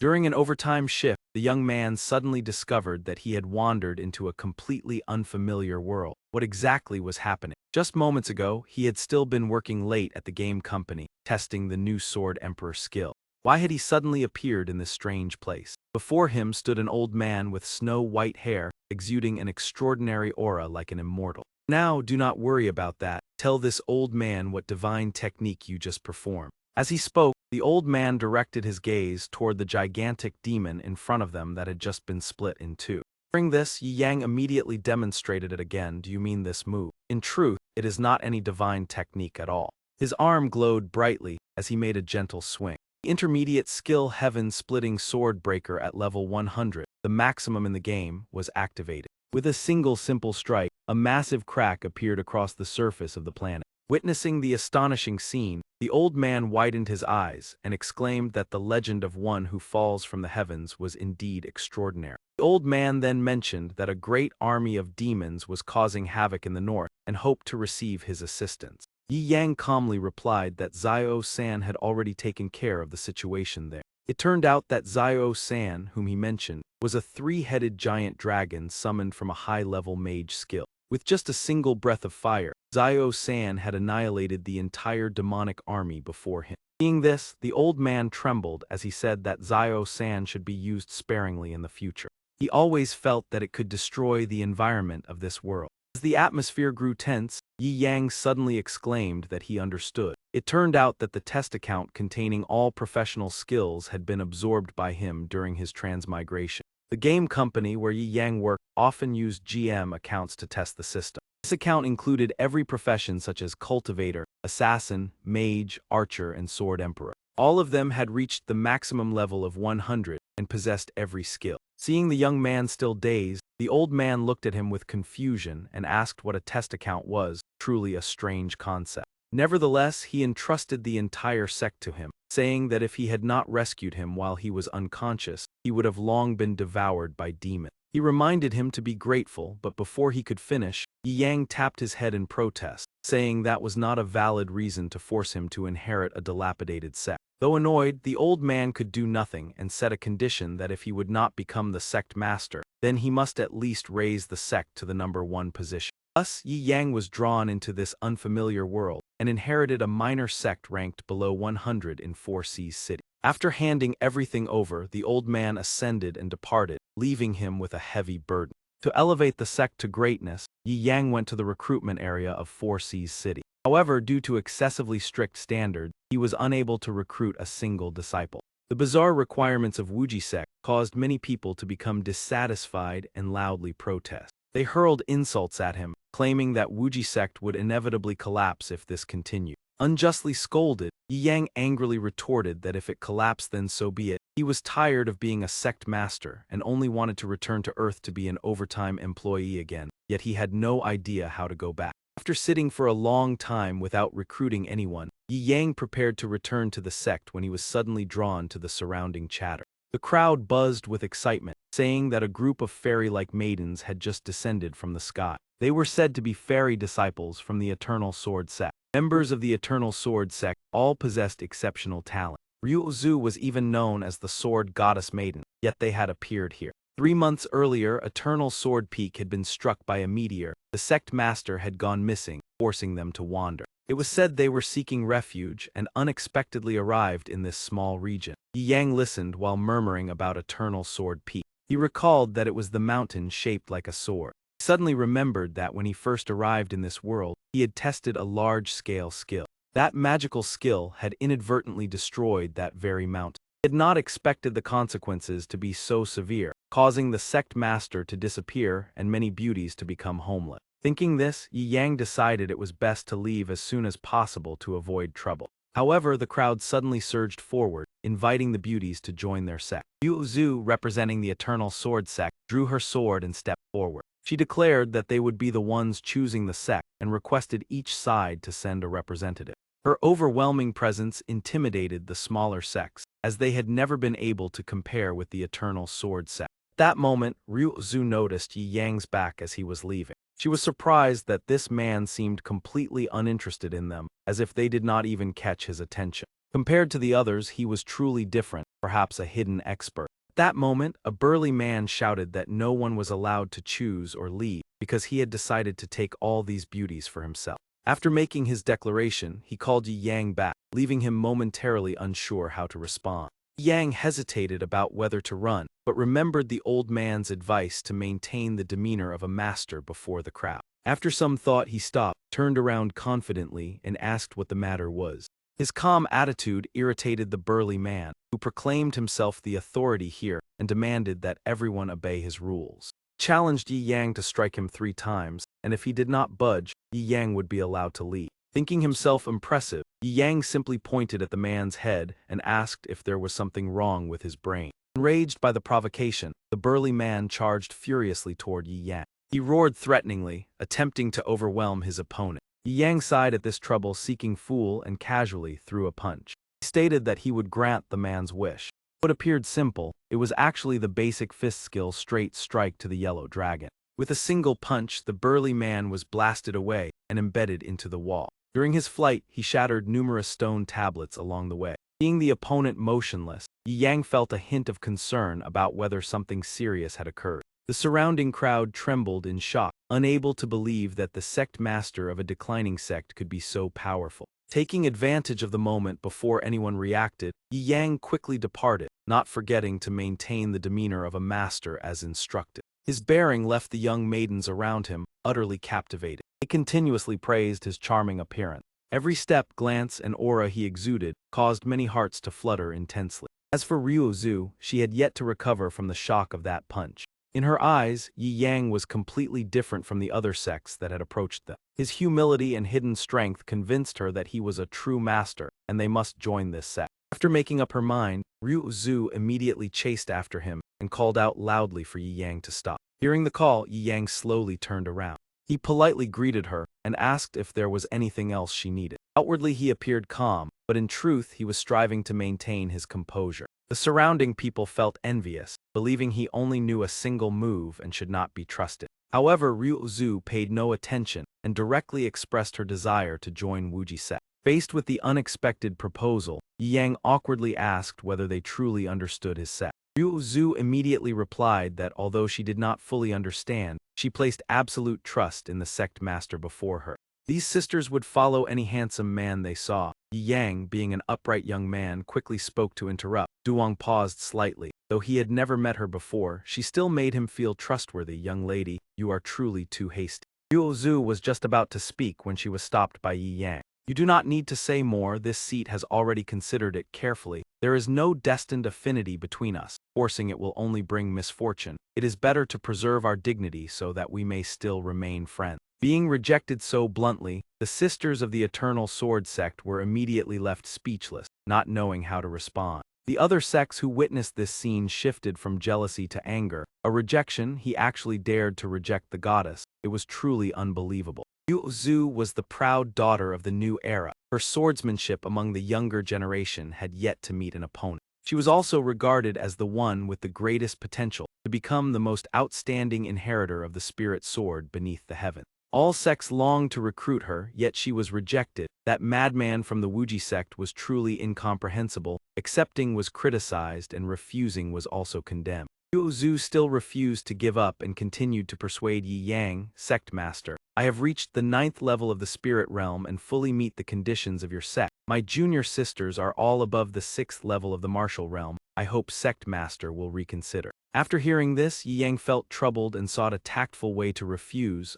During an overtime shift, the young man suddenly discovered that he had wandered into a completely unfamiliar world. What exactly was happening? Just moments ago, he had still been working late at the game company, testing the new Sword Emperor skill. Why had he suddenly appeared in this strange place? Before him stood an old man with snow-white hair, exuding an extraordinary aura like an immortal. Now, do not worry about that. Tell this old man what divine technique you just performed. As he spoke, the old man directed his gaze toward the gigantic demon in front of them that had just been split in two. Hearing this, Yi Yang immediately demonstrated it again. Do you mean this move? In truth, it is not any divine technique at all. His arm glowed brightly as he made a gentle swing. The intermediate skill Heaven-Splitting Sword Breaker at level 100, the maximum in the game, was activated. With a single simple strike, a massive crack appeared across the surface of the planet. Witnessing the astonishing scene, the old man widened his eyes and exclaimed that the legend of one who falls from the heavens was indeed extraordinary. The old man then mentioned that a great army of demons was causing havoc in the north and hoped to receive his assistance. Yi Yang calmly replied that Xiao-san had already taken care of the situation there. It turned out that Xiao-san, whom he mentioned, was a three-headed giant dragon summoned from a high-level mage skill. With just a single breath of fire, Xiao-san had annihilated the entire demonic army before him. Seeing this, the old man trembled as he said that Xiao-san should be used sparingly in the future. He always felt that it could destroy the environment of this world. As the atmosphere grew tense, Yi Yang suddenly exclaimed that he understood. It turned out that the test account containing all professional skills had been absorbed by him during his transmigration. The game company where Yi Yang worked often used GM accounts to test the system. This account included every profession such as cultivator, assassin, mage, archer, and sword emperor. All of them had reached the maximum level of 100 and possessed every skill. Seeing the young man still dazed, the old man looked at him with confusion and asked what a test account was. Truly a strange concept. Nevertheless, he entrusted the entire sect to him, saying that if he had not rescued him while he was unconscious, he would have long been devoured by demons. He reminded him to be grateful, but before he could finish, Yi Yang tapped his head in protest, saying that was not a valid reason to force him to inherit a dilapidated sect. Though annoyed, the old man could do nothing and set a condition that if he would not become the sect master, then he must at least raise the sect to the #1 position. Thus, Yi Yang was drawn into this unfamiliar world and inherited a minor sect ranked below 100 in 4 Seas City. After handing everything over, the old man ascended and departed, leaving him with a heavy burden. To elevate the sect to greatness, Yi Yang went to the recruitment area of 4 Seas City. However, due to excessively strict standards, he was unable to recruit a single disciple. The bizarre requirements of Wuji sect caused many people to become dissatisfied and loudly protest. They hurled insults at him, claiming that Wuji sect would inevitably collapse if this continued. Unjustly scolded, Yi Yang angrily retorted that if it collapsed then so be it. He was tired of being a sect master and only wanted to return to Earth to be an overtime employee again, yet he had no idea how to go back. After sitting for a long time without recruiting anyone, Yi Yang prepared to return to the sect when he was suddenly drawn to the surrounding chatter. The crowd buzzed with excitement, saying that a group of fairy-like maidens had just descended from the sky. They were said to be fairy disciples from the Eternal Sword sect. Members of the Eternal Sword sect all possessed exceptional talent. Ryuzu was even known as the Sword Goddess Maiden, yet they had appeared here. 3 months earlier, Eternal Sword Peak had been struck by a meteor. The sect master had gone missing, forcing them to wander. It was said they were seeking refuge and unexpectedly arrived in this small region. Yi Yang listened while murmuring about Eternal Sword Peak. He recalled that it was the mountain shaped like a sword. He suddenly remembered that when he first arrived in this world, he had tested a large-scale skill. That magical skill had inadvertently destroyed that very mountain. He had not expected the consequences to be so severe, causing the sect master to disappear and many beauties to become homeless. Thinking this, Yi Yang decided it was best to leave as soon as possible to avoid trouble. However, the crowd suddenly surged forward, inviting the beauties to join their sect. Yu Zhu, representing the Eternal Sword sect, drew her sword and stepped forward. She declared that they would be the ones choosing the sect and requested each side to send a representative. Her overwhelming presence intimidated the smaller sects, as they had never been able to compare with the Eternal Sword sect. At that moment, Ryuzu noticed Yi Yang's back as he was leaving. She was surprised that this man seemed completely uninterested in them, as if they did not even catch his attention. Compared to the others, he was truly different, perhaps a hidden expert. At that moment, a burly man shouted that no one was allowed to choose or leave because he had decided to take all these beauties for himself. After making his declaration, he called Yi Yang back, leaving him momentarily unsure how to respond. Yang hesitated about whether to run, but remembered the old man's advice to maintain the demeanor of a master before the crowd. After some thought, he stopped, turned around confidently, and asked what the matter was. His calm attitude irritated the burly man, who proclaimed himself the authority here and demanded that everyone obey his rules. He challenged Yi Yang to strike him 3 times, and if he did not budge, Yi Yang would be allowed to leave. Thinking himself impressive, Yi Yang simply pointed at the man's head and asked if there was something wrong with his brain. Enraged by the provocation, the burly man charged furiously toward Yi Yang. He roared threateningly, attempting to overwhelm his opponent. Yi Yang sighed at this trouble, seeking fool, and casually threw a punch. He stated that he would grant the man's wish. What appeared simple, it was actually the basic fist skill straight strike to the yellow dragon. With a single punch, the burly man was blasted away and embedded into the wall. During his flight, he shattered numerous stone tablets along the way. Seeing the opponent motionless, Yi Yang felt a hint of concern about whether something serious had occurred. The surrounding crowd trembled in shock, unable to believe that the sect master of a declining sect could be so powerful. Taking advantage of the moment before anyone reacted, Yi Yang quickly departed, not forgetting to maintain the demeanor of a master as instructed. His bearing left the young maidens around him utterly captivated. They continuously praised his charming appearance. Every step, glance, and aura he exuded caused many hearts to flutter intensely. As for Ryu Zhu, she had yet to recover from the shock of that punch. In her eyes, Yi Yang was completely different from the other sects that had approached them. His humility and hidden strength convinced her that he was a true master, and they must join this sect. After making up her mind, Ryu Zhu immediately chased after him and called out loudly for Yi Yang to stop. Hearing the call, Yi Yang slowly turned around. He politely greeted her and asked if there was anything else she needed. Outwardly he appeared calm, but in truth he was striving to maintain his composure. The surrounding people felt envious, believing he only knew a single move and should not be trusted. However, Ryu Zhu paid no attention and directly expressed her desire to join Wuji sect. Faced with the unexpected proposal, Yi Yang awkwardly asked whether they truly understood his sect. Ryu Zhu immediately replied that although she did not fully understand, she placed absolute trust in the sect master before her. These sisters would follow any handsome man they saw. Yi Yang, being an upright young man, quickly spoke to interrupt. Duong paused slightly. Though he had never met her before, she still made him feel trustworthy. Young lady, you are truly too hasty. Ryu Zhu was just about to speak when she was stopped by Yi Yang. You do not need to say more, this seat has already considered it carefully. There is no destined affinity between us. Forcing it will only bring misfortune. It is better to preserve our dignity so that we may still remain friends. Being rejected so bluntly, the sisters of the Eternal Sword sect were immediately left speechless, not knowing how to respond. The other sects who witnessed this scene shifted from jealousy to anger. A rejection, he actually dared to reject the goddess. It was truly unbelievable. Ryu Zhu was the proud daughter of the new era. Her swordsmanship among the younger generation had yet to meet an opponent. She was also regarded as the one with the greatest potential to become the most outstanding inheritor of the spirit sword beneath the heaven. All sects longed to recruit her, yet she was rejected. That madman from the Wuji sect was truly incomprehensible. Accepting was criticized and refusing was also condemned. Ryu Zhu still refused to give up and continued to persuade Yi Yang, sect master. I have reached the 9th level of the spirit realm and fully meet the conditions of your sect. My junior sisters are all above the 6th level of the martial realm. I hope sect master will reconsider. After hearing this, Yi Yang felt troubled and sought a tactful way to refuse.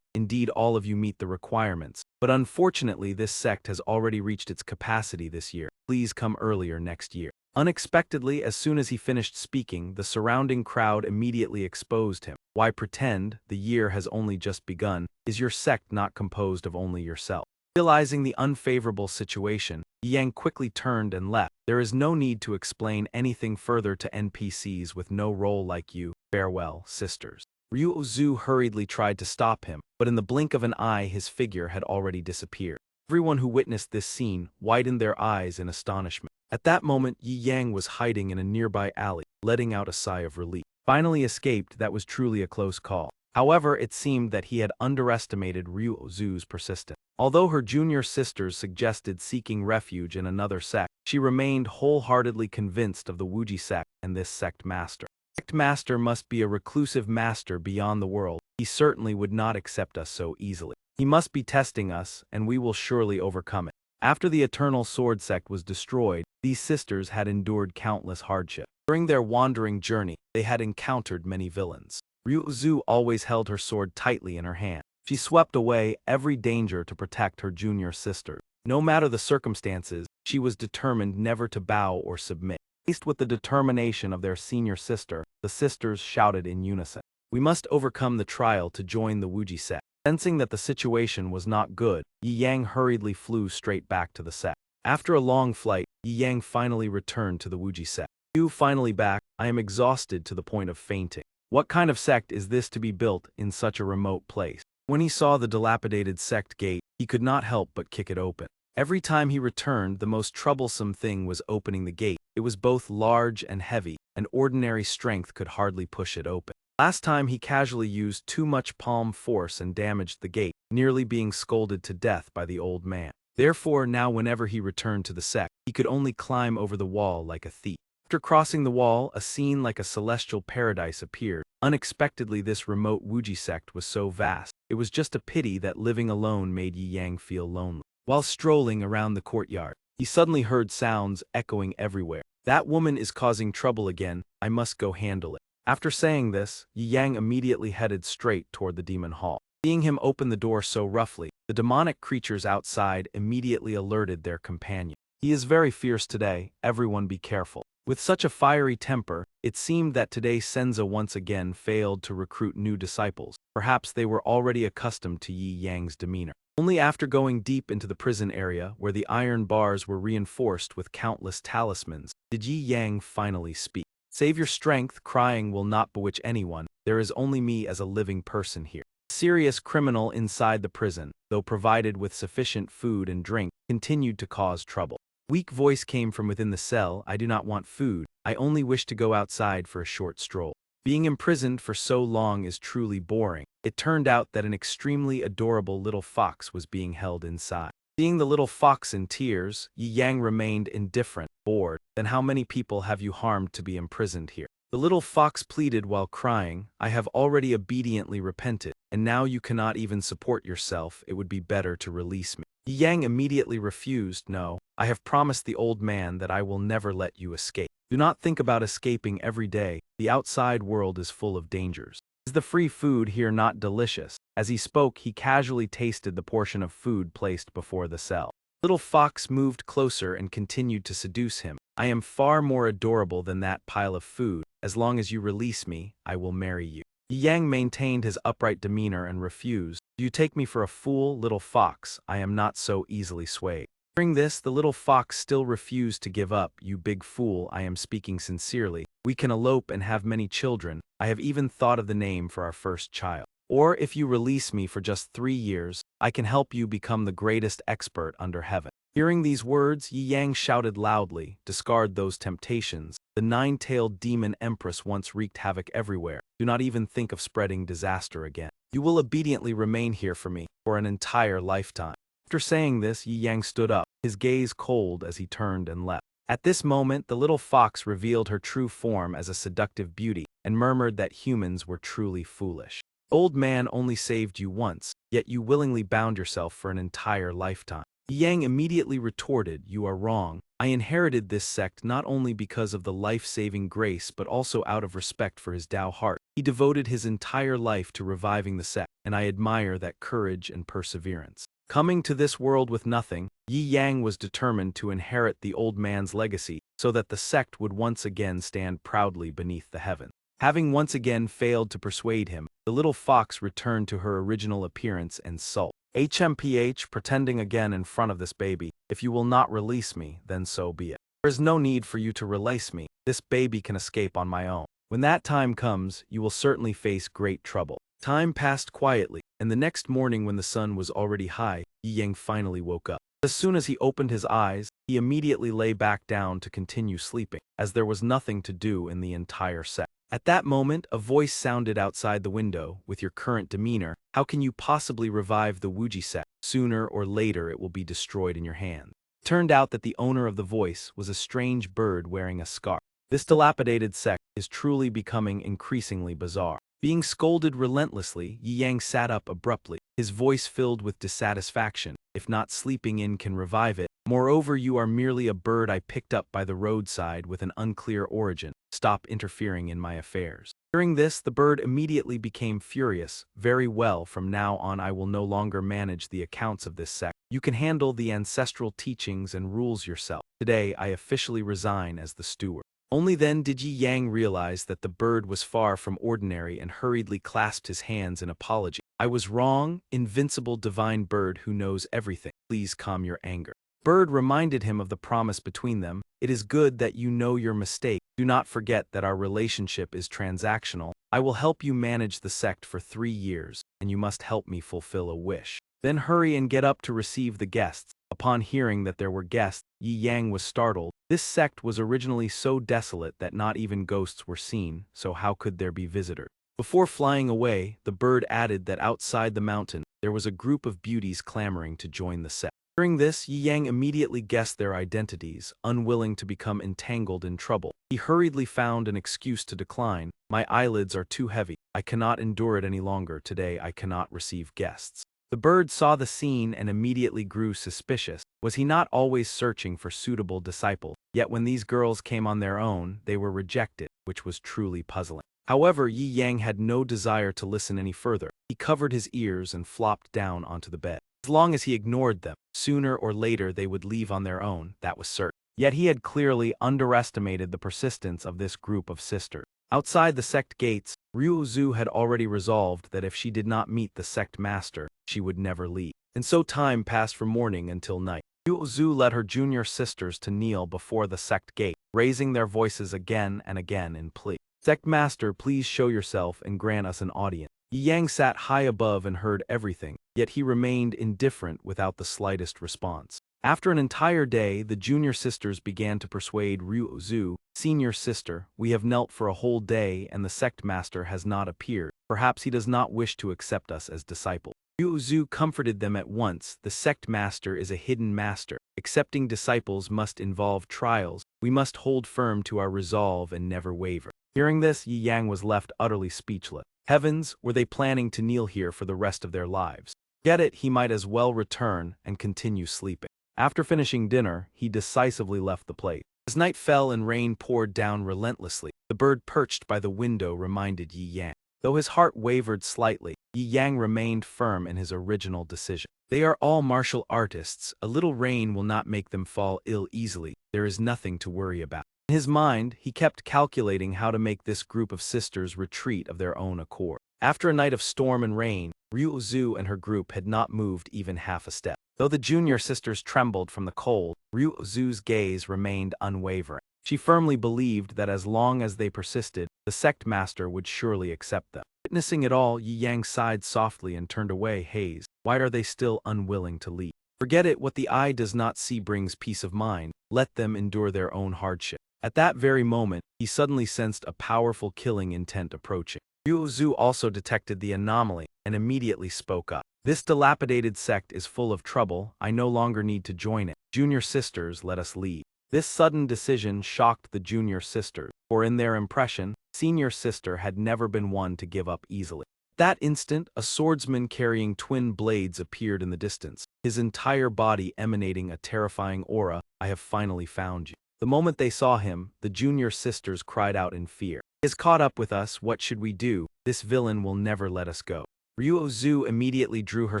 Indeed all of you meet the requirements, but unfortunately this sect has already reached its capacity this year. Please come earlier next year. Unexpectedly, as soon as he finished speaking, the surrounding crowd immediately exposed him. Why pretend? The year has only just begun. Is your sect not composed of only yourself? Realizing the unfavorable situation, Yi Yang quickly turned and left. There is no need to explain anything further to NPCs with no role like you. Farewell, sisters. Ryu Zhu hurriedly tried to stop him, but in the blink of an eye his figure had already disappeared. Everyone who witnessed this scene widened their eyes in astonishment. At that moment, Yi Yang was hiding in a nearby alley, letting out a sigh of relief. Finally escaped, that was truly a close call. However, it seemed that he had underestimated Ryu Zu's persistence. Although her junior sisters suggested seeking refuge in another sect, she remained wholeheartedly convinced of the Wuji sect and this sect master. Sect master must be a reclusive master beyond the world. He certainly would not accept us so easily. He must be testing us, and we will surely overcome it. After the Eternal Sword sect was destroyed, these sisters had endured countless hardships. During their wandering journey, they had encountered many villains. Ryu always held her sword tightly in her hand. She swept away every danger to protect her junior sisters. No matter the circumstances, she was determined never to bow or submit. Faced with the determination of their senior sister, the sisters shouted in unison, "We must overcome the trial to join the Wuji sect." Sensing that the situation was not good, Yi Yang hurriedly flew straight back to the sect. After a long flight, Yi Yang finally returned to the Wuji sect. "You finally back, I am exhausted to the point of fainting. What kind of sect is this to be built in such a remote place?" When he saw the dilapidated sect gate, he could not help but kick it open. Every time he returned, the most troublesome thing was opening the gate. It was both large and heavy, and ordinary strength could hardly push it open. Last time he casually used too much palm force and damaged the gate, nearly being scolded to death by the old man. Therefore, now whenever he returned to the sect, he could only climb over the wall like a thief. After crossing the wall, a scene like a celestial paradise appeared. Unexpectedly, this remote Wuji sect was so vast. It was just a pity that living alone made Yi Yang feel lonely. While strolling around the courtyard, he suddenly heard sounds echoing everywhere. "That woman is causing trouble again. I must go handle it." After saying this, Yi Yang immediately headed straight toward the demon hall. Seeing him open the door so roughly, the demonic creatures outside immediately alerted their companion. "He is very fierce today. Everyone be careful." With such a fiery temper, it seemed that today Senza once again failed to recruit new disciples. Perhaps they were already accustomed to Yi Yang's demeanor. Only after going deep into the prison area, where the iron bars were reinforced with countless talismans, did Yi Yang finally speak. "Save your strength, crying will not bewitch anyone. There is only me as a living person here." A serious criminal inside the prison, though provided with sufficient food and drink, continued to cause trouble. Weak voice came from within the cell. "I do not want food. I only wish to go outside for a short stroll." Being imprisoned for so long is truly boring. It turned out that an extremely adorable little fox was being held inside. Seeing the little fox in tears, Yi Yang remained indifferent, bored. "Then how many people have you harmed to be imprisoned here?" The little fox pleaded while crying, "I have already obediently repented, and now you cannot even support yourself. It would be better to release me." Yi Yang immediately refused. "No, I have promised the old man that I will never let you escape. Do not think about escaping every day. The outside world is full of dangers. Is the free food here not delicious?" As he spoke, he casually tasted the portion of food placed before the cell. Little fox moved closer and continued to seduce him. "I am far more adorable than that pile of food. As long as you release me, I will marry you." Yi Yang maintained his upright demeanor and refused. "Do you take me for a fool, little fox? I am not so easily swayed." Hearing this, the little fox still refused to give up. "You big fool, I am speaking sincerely. We can elope and have many children. I have even thought of the name for our first child. Or if you release me for just 3 years, I can help you become the greatest expert under heaven." Hearing these words, Yi Yang shouted loudly, "Discard those temptations. The 9-tailed demon empress once wreaked havoc everywhere. Do not even think of spreading disaster again. You will obediently remain here for me, for an entire lifetime." After saying this, Yi Yang stood up, his gaze cold as he turned and left. At this moment, the little fox revealed her true form as a seductive beauty, and murmured that humans were truly foolish. "Old man only saved you once, yet you willingly bound yourself for an entire lifetime." Yi Yang immediately retorted, "You are wrong. I inherited this sect not only because of the life-saving grace but also out of respect for his Tao heart. He devoted his entire life to reviving the sect, and I admire that courage and perseverance." Coming to this world with nothing, Yi Yang was determined to inherit the old man's legacy so that the sect would once again stand proudly beneath the heavens. Having once again failed to persuade him, the little fox returned to her original appearance and sulked. "HMPH, pretending again in front of this baby. If you will not release me, then so be it. There is no need for you to release me. This baby can escape on my own. When that time comes, you will certainly face great trouble." Time passed quietly, and the next morning when the sun was already high, Yi Yang finally woke up. As soon as he opened his eyes, he immediately lay back down to continue sleeping, as there was nothing to do in the entire set. At that moment, a voice sounded outside the window. With your current demeanor, how can you possibly revive the Wuji sect? Sooner or later it will be destroyed in your hands. It turned out that the owner of the voice was a strange bird wearing a scarf. This dilapidated sect is truly becoming increasingly bizarre. Being scolded relentlessly, Yi Yang sat up abruptly, his voice filled with dissatisfaction. If not sleeping in can revive it, moreover you are merely a bird I picked up by the roadside with an unclear origin. Stop interfering in my affairs. Hearing this, the bird immediately became furious. Very well, from now on I will no longer manage the accounts of this sect. You can handle the ancestral teachings and rules yourself. Today I officially resign as the steward. Only then did Yi Yang realize that the bird was far from ordinary and hurriedly clasped his hands in apology. I was wrong, invincible divine bird who knows everything. Please calm your anger. Bird reminded him of the promise between them. It is good that you know your mistake. Do not forget that our relationship is transactional. I will help you manage the sect for 3 years, and you must help me fulfill a wish. Then hurry and get up to receive the guests. Upon hearing that there were guests, Yi Yang was startled. This sect was originally so desolate that not even ghosts were seen, so how could there be visitors? Before flying away, the bird added that outside the mountain, there was a group of beauties clamoring to join the sect. Hearing this, Yi Yang immediately guessed their identities, unwilling to become entangled in trouble. He hurriedly found an excuse to decline. My eyelids are too heavy. I cannot endure it any longer. Today I cannot receive guests. The bird saw the scene and immediately grew suspicious. Was he not always searching for suitable disciples? Yet when these girls came on their own, they were rejected, which was truly puzzling. However, Yi Yang had no desire to listen any further. He covered his ears and flopped down onto the bed. As long as he ignored them, sooner or later they would leave on their own, that was certain. Yet he had clearly underestimated the persistence of this group of sisters. Outside the sect gates, Ryu Zhu had already resolved that if she did not meet the sect master, she would never leave. And so time passed from morning until night. Ryu Zhu led her junior sisters to kneel before the sect gate, raising their voices again and again in plea. Sect master, please show yourself and grant us an audience. Yi Yang sat high above and heard everything, yet he remained indifferent without the slightest response. After an entire day, the junior sisters began to persuade Ryu Zhu, senior sister, we have knelt for a whole day and the sect master has not appeared. Perhaps he does not wish to accept us as disciples. Ryu Zhu comforted them at once. The sect master is a hidden master. Accepting disciples must involve trials. We must hold firm to our resolve and never waver. Hearing this, Yi Yang was left utterly speechless. Heavens, were they planning to kneel here for the rest of their lives? Get it, he might as well return and continue sleeping. After finishing dinner, he decisively left the place. As night fell and rain poured down relentlessly, the bird perched by the window reminded Yi Yang. Though his heart wavered slightly, Yi Yang remained firm in his original decision. They are all martial artists. A little rain will not make them fall ill easily. There is nothing to worry about. In his mind, he kept calculating how to make this group of sisters retreat of their own accord. After a night of storm and rain, Ryu Zhu and her group had not moved even half a step. Though the junior sisters trembled from the cold, Ryu Zhu's gaze remained unwavering. She firmly believed that as long as they persisted, the sect master would surely accept them. Witnessing it all, Yi Yang sighed softly and turned away, hazed. Why are they still unwilling to leave? Forget it, what the eye does not see brings peace of mind. Let them endure their own hardship. At that very moment, he suddenly sensed a powerful killing intent approaching. Ryu Zhu also detected the anomaly and immediately spoke up. This dilapidated sect is full of trouble. I no longer need to join it. Junior sisters, let us leave. This sudden decision shocked the junior sisters, for in their impression, senior sister had never been one to give up easily. That instant, a swordsman carrying twin blades appeared in the distance, his entire body emanating a terrifying aura. I have finally found you. The moment they saw him, the junior sisters cried out in fear. He has caught up with us. What should we do? This villain will never let us go. Ryu Zhu immediately drew her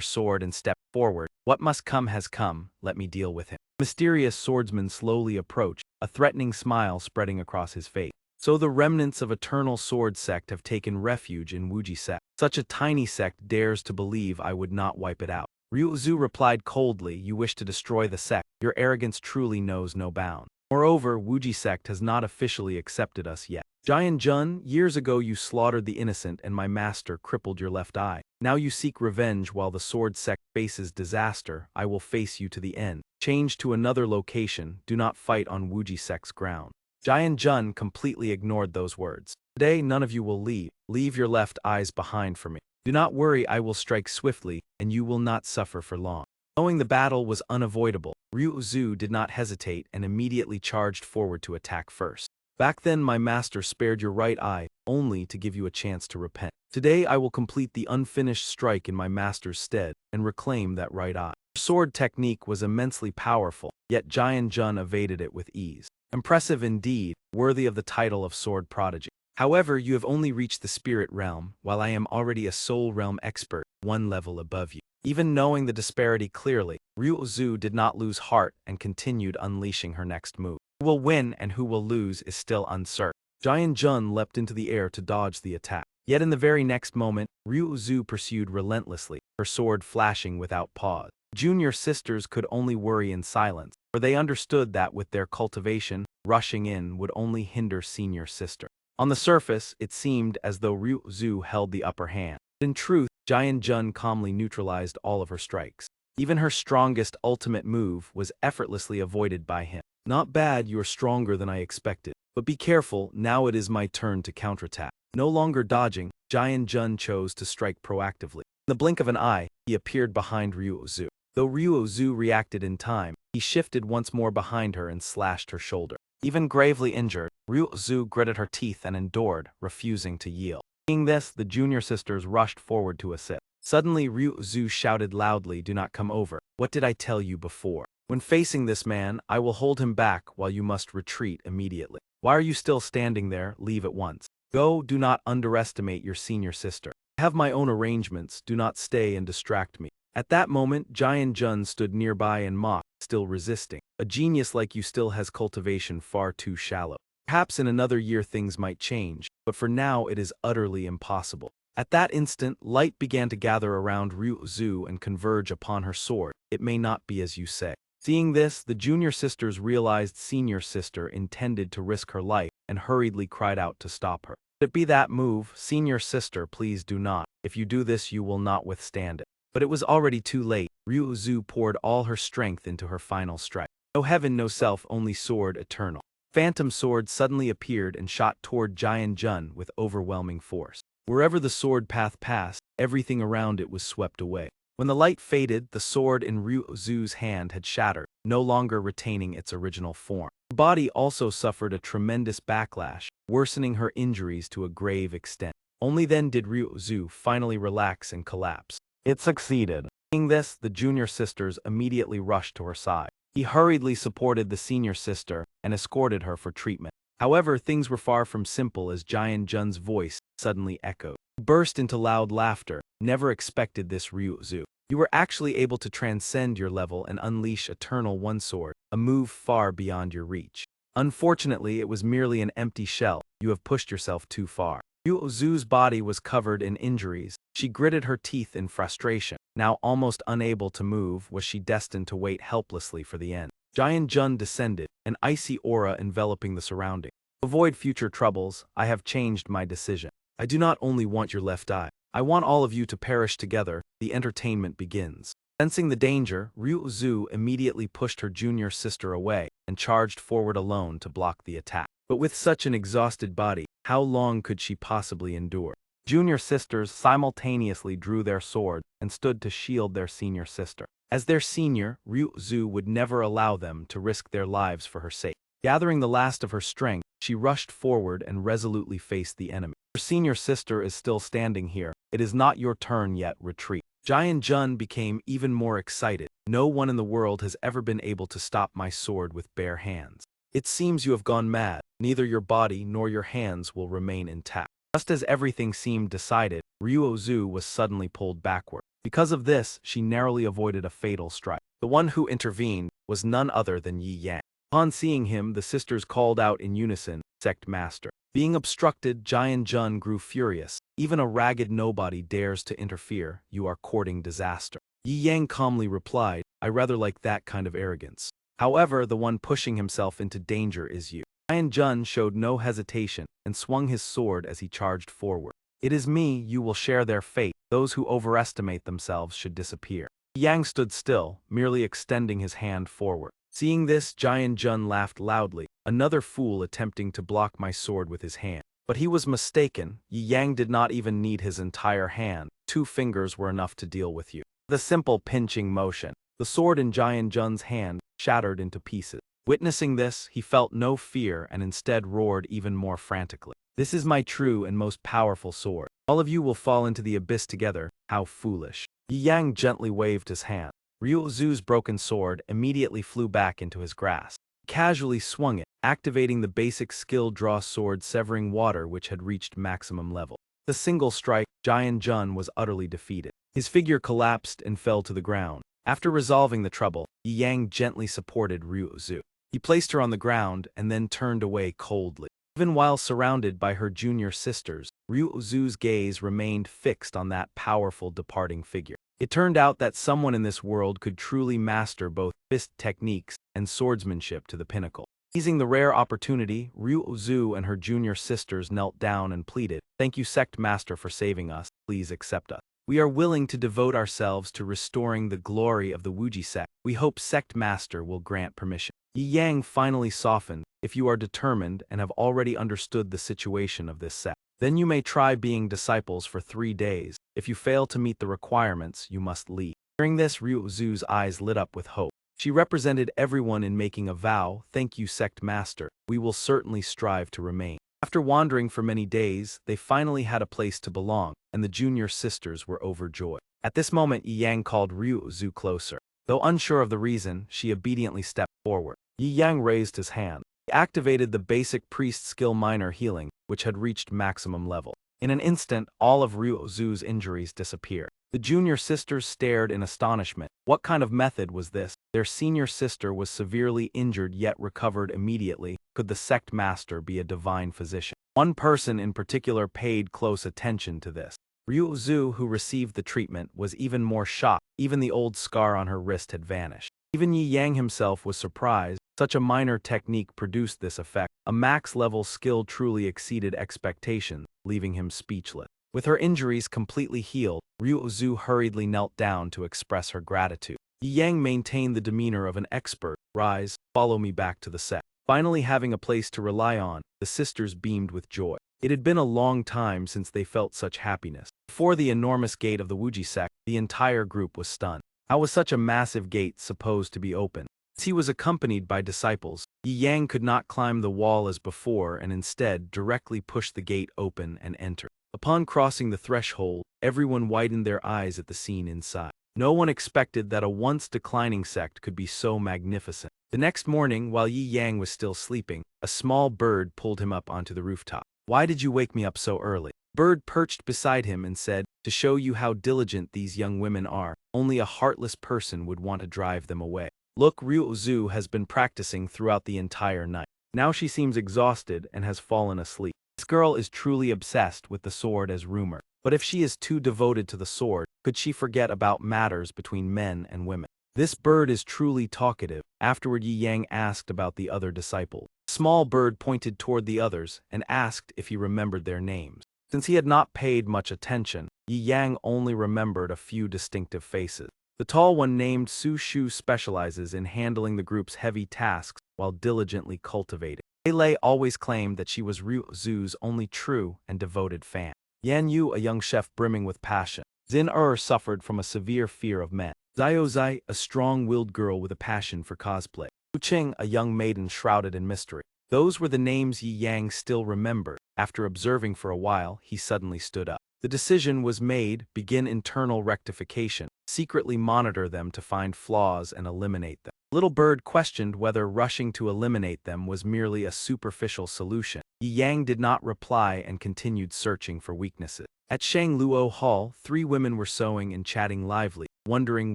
sword and stepped forward. What must come has come. Let me deal with him. The mysterious swordsman slowly approached, a threatening smile spreading across his face. So the remnants of Eternal Sword sect have taken refuge in Wuji sect. Such a tiny sect dares to believe I would not wipe it out. Ryu Zhu replied coldly, you wish to destroy the sect. Your arrogance truly knows no bounds. Moreover, Wuji sect has not officially accepted us yet. Jian Jun, years ago you slaughtered the innocent and my master crippled your left eye. Now you seek revenge while the sword sect faces disaster. I will face you to the end. Change to another location. Do not fight on Wuji sect's ground. Jian Jun completely ignored those words. Today none of you will leave. Leave your left eyes behind for me. Do not worry, I will strike swiftly, and you will not suffer for long. Knowing the battle was unavoidable, Ryuzu did not hesitate and immediately charged forward to attack first. Back then my master spared your right eye, only to give you a chance to repent. Today I will complete the unfinished strike in my master's stead, and reclaim that right eye. Her sword technique was immensely powerful, yet Jian Jun evaded it with ease. Impressive indeed, worthy of the title of sword prodigy. However, you have only reached the spirit realm, while I am already a soul realm expert, one level above you. Even knowing the disparity clearly, Ryuzu did not lose heart and continued unleashing her next move. Who will win and who will lose is still uncertain. Jian Jun leapt into the air to dodge the attack. Yet in the very next moment, Ryuzu pursued relentlessly, her sword flashing without pause. Junior sisters could only worry in silence, for they understood that with their cultivation, rushing in would only hinder senior sister. On the surface, it seemed as though Ryuzu held the upper hand. But in truth, Jian Jun calmly neutralized all of her strikes. Even her strongest ultimate move was effortlessly avoided by him. Not bad, you are stronger than I expected. But be careful, now it is my turn to counterattack. No longer dodging, Jian Jun chose to strike proactively. In the blink of an eye, he appeared behind Ryuzu. Though Ryuzu reacted in time, he shifted once more behind her and slashed her shoulder. Even gravely injured, Ryuzu gritted her teeth and endured, refusing to yield. Seeing this, the junior sisters rushed forward to assist. Suddenly Ryuzu shouted loudly, "Do not come over. What did I tell you before? When facing this man, I will hold him back while you must retreat immediately. Why are you still standing there? Leave at once. Go, do not underestimate your senior sister. I have my own arrangements, do not stay and distract me." At that moment, Jian Jun stood nearby and mocked, still resisting. A genius like you still has cultivation far too shallow. Perhaps in another year things might change, but for now it is utterly impossible. At that instant, light began to gather around Ryuzu and converge upon her sword. It may not be as you say. Seeing this, the junior sisters realized senior sister intended to risk her life and hurriedly cried out to stop her. Let it be that move, senior sister, please do not. If you do this, you will not withstand it. But it was already too late. Ryuzu poured all her strength into her final strike. No heaven, no self, only sword eternal. Phantom sword suddenly appeared and shot toward Jian Jun with overwhelming force. Wherever the sword path passed, everything around it was swept away. When the light faded, the sword in Ryuzu's hand had shattered, no longer retaining its original form. Her body also suffered a tremendous backlash, worsening her injuries to a grave extent. Only then did Ryuzu finally relax and collapse. It succeeded. Seeing this, the junior sisters immediately rushed to her side. He hurriedly supported the senior sister and escorted her for treatment. However, things were far from simple as Jian Jun's voice suddenly echoed. He burst into loud laughter. Never expected this, Ryuzu. You were actually able to transcend your level and unleash Eternal One Sword, a move far beyond your reach. Unfortunately, it was merely an empty shell. You have pushed yourself too far. Ryuzu's body was covered in injuries. She gritted her teeth in frustration. Now almost unable to move, was she destined to wait helplessly for the end. Jian Jun descended, an icy aura enveloping the surrounding. To avoid future troubles, I have changed my decision. I do not only want your left eye. I want all of you to perish together. The entertainment begins. Sensing the danger, Ryuzu immediately pushed her junior sister away and charged forward alone to block the attack. But with such an exhausted body, how long could she possibly endure? Junior sisters simultaneously drew their swords and stood to shield their senior sister. As their senior, Ryuzu would never allow them to risk their lives for her sake. Gathering the last of her strength, she rushed forward and resolutely faced the enemy. Her senior sister is still standing here. It is not your turn yet, retreat. Jian Jun became even more excited. No one in the world has ever been able to stop my sword with bare hands. It seems you have gone mad. Neither your body nor your hands will remain intact. Just as everything seemed decided, Ryuzu was suddenly pulled backward. Because of this, she narrowly avoided a fatal strike. The one who intervened was none other than Yi Yang. Upon seeing him, the sisters called out in unison, "Sect Master." Being obstructed, Jian Jun grew furious. Even a ragged nobody dares to interfere. You are courting disaster. Yi Yang calmly replied, I rather like that kind of arrogance. However, the one pushing himself into danger is you. Jian Jun showed no hesitation and swung his sword as he charged forward. It is me, you will share their fate. Those who overestimate themselves should disappear. Yang stood still, merely extending his hand forward. Seeing this, Jian Jun laughed loudly. Another fool attempting to block my sword with his hand. But he was mistaken. Yi Yang did not even need his entire hand. 2 fingers were enough to deal with you. The simple pinching motion. The sword in Jian Jun's hand shattered into pieces. Witnessing this, he felt no fear and instead roared even more frantically. This is my true and most powerful sword. All of you will fall into the abyss together. How foolish. Yi Yang gently waved his hand. Ryu Zu's broken sword immediately flew back into his grasp. He casually swung it, activating the basic skill draw sword severing water which had reached maximum level. The single strike, Jian Jun was utterly defeated. His figure collapsed and fell to the ground. After resolving the trouble, Yi Yang gently supported Ryu Zu. He placed her on the ground and then turned away coldly. Even while surrounded by her junior sisters, Ryu Zu's gaze remained fixed on that powerful departing figure. It turned out that someone in this world could truly master both fist techniques and swordsmanship to the pinnacle. Seizing the rare opportunity, Ryu Zu and her junior sisters knelt down and pleaded, "Thank you, Sect Master, for saving us. Please accept us. We are willing to devote ourselves to restoring the glory of the Wuji sect. We hope Sect Master will grant permission." Yi Yang finally softened. "If you are determined and have already understood the situation of this sect, then you may try being disciples for 3 days. If you fail to meet the requirements, you must leave." Hearing this, Ryu Zu's eyes lit up with hope. She represented everyone in making a vow. "Thank you, Sect Master. We will certainly strive to remain." After wandering for many days, they finally had a place to belong, and the junior sisters were overjoyed. At this moment, Yi Yang called Ryu Zu closer. Though unsure of the reason, she obediently stepped forward. Yi Yang raised his hand. He activated the basic priest skill minor healing, which had reached maximum level. In an instant, all of Ryu Zu's injuries disappeared. The junior sisters stared in astonishment. What kind of method was this? Their senior sister was severely injured yet recovered immediately. Could the sect master be a divine physician? One person in particular paid close attention to this. Ryu Zu, who received the treatment, was even more shocked. Even the old scar on her wrist had vanished. Even Yi Yang himself was surprised. Such a minor technique produced this effect. A max-level skill truly exceeded expectations, leaving him speechless. With her injuries completely healed, Ryu Zu hurriedly knelt down to express her gratitude. Yi Yang maintained the demeanor of an expert. "Rise, follow me back to the sect." Finally having a place to rely on, the sisters beamed with joy. It had been a long time since they felt such happiness. Before the enormous gate of the Wuji sect, the entire group was stunned. How was such a massive gate supposed to be open? As he was accompanied by disciples, Yi Yang could not climb the wall as before and instead directly pushed the gate open and entered. Upon crossing the threshold, everyone widened their eyes at the scene inside. No one expected that a once declining sect could be so magnificent. The next morning, while Yi Yang was still sleeping, a small bird pulled him up onto the rooftop. "Why did you wake me up so early?" Bird perched beside him and said, "To show you how diligent these young women are, only a heartless person would want to drive them away. Look, Ryu Zu has been practicing throughout the entire night. Now she seems exhausted and has fallen asleep. This girl is truly obsessed with the sword as rumor. But if she is too devoted to the sword, could she forget about matters between men and women? This bird is truly talkative." Afterward, Yi Yang asked about the other disciple. The small bird pointed toward the others and asked if he remembered their names. Since he had not paid much attention, Yi Yang only remembered a few distinctive faces. The tall one named Su Shu specializes in handling the group's heavy tasks while diligently cultivating. Lei always claimed that she was Ryu Zu's only true and devoted fan. Yan Yu, a young chef brimming with passion. Xin suffered from a severe fear of men. Zio Zai, a strong-willed girl with a passion for cosplay. Wu Qing, a young maiden shrouded in mystery. Those were the names Yi Yang still remembered. After observing for a while, he suddenly stood up. The decision was made: begin internal rectification. Secretly monitor them to find flaws and eliminate them. Little Bird questioned whether rushing to eliminate them was merely a superficial solution. Yi Yang did not reply and continued searching for weaknesses. At Shang Luo Hall, 3 women were sewing and chatting lively, wondering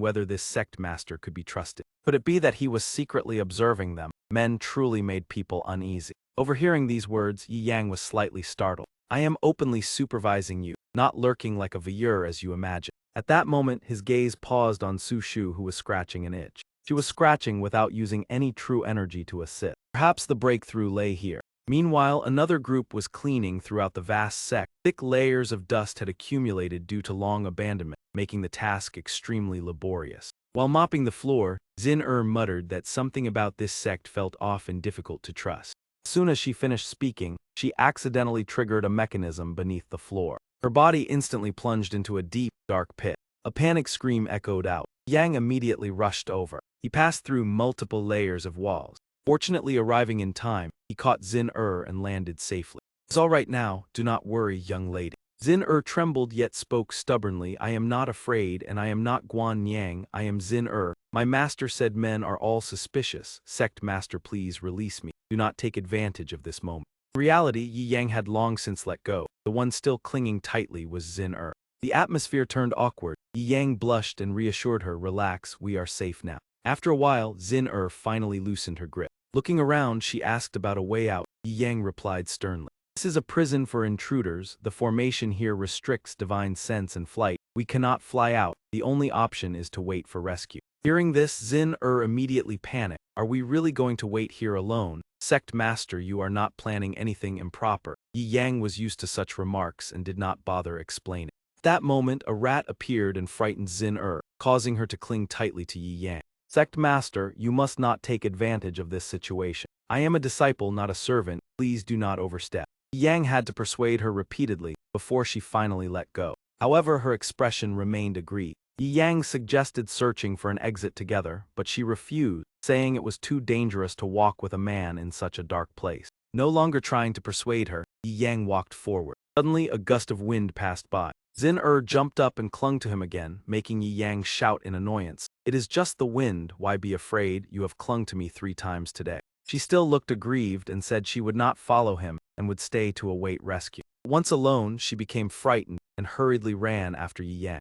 whether this sect master could be trusted. Could it be that he was secretly observing them? Men truly made people uneasy. Overhearing these words, Yi Yang was slightly startled. "I am openly supervising you, not lurking like a voyeur as you imagine." At that moment, his gaze paused on Su Shu, who was scratching an itch. She was scratching without using any true energy to assist. Perhaps the breakthrough lay here. Meanwhile, another group was cleaning throughout the vast sect. Thick layers of dust had accumulated due to long abandonment, making the task extremely laborious. While mopping the floor, Xin muttered that something about this sect felt off and difficult to trust. As soon as she finished speaking, she accidentally triggered a mechanism beneath the floor. Her body instantly plunged into a deep, dark pit. A panic scream echoed out. Yang immediately rushed over. He passed through multiple layers of walls. Fortunately, arriving in time, he caught Xin and landed safely. "It's all right now, do not worry, young lady." Xin trembled yet spoke stubbornly. "I am not afraid, and I am not Guan Yang, I am Xin. My master said men are all suspicious. Sect master, please release me. Do not take advantage of this moment." In reality, Yi Yang had long since let go. The one still clinging tightly was Xin. The atmosphere turned awkward. Yi Yang blushed and reassured her, "Relax, we are safe now." After a while, Xin finally loosened her grip. Looking around, she asked about a way out. Yi Yang replied sternly, "This is a prison for intruders. The formation here restricts divine sense and flight. We cannot fly out. The only option is to wait for rescue." Hearing this, Xin immediately panicked. "Are we really going to wait here alone? Sect master, you are not planning anything improper." Yi Yang was used to such remarks and did not bother explaining. At that moment, a rat appeared and frightened Xin causing her to cling tightly to Yi Yang. "Sect master, you must not take advantage of this situation. I am a disciple, not a servant. Please do not overstep." Yang had to persuade her repeatedly before she finally let go. However, her expression remained aggrieved. Yang suggested searching for an exit together, but she refused, saying it was too dangerous to walk with a man in such a dark place. No longer trying to persuade her, Yang walked forward. Suddenly, a gust of wind passed by. Xin jumped up and clung to him again, making Yang shout in annoyance, "It is just the wind, why be afraid? You have clung to me 3 times today." She still looked aggrieved and said she would not follow him and would stay to await rescue. Once alone, she became frightened and hurriedly ran after Yang.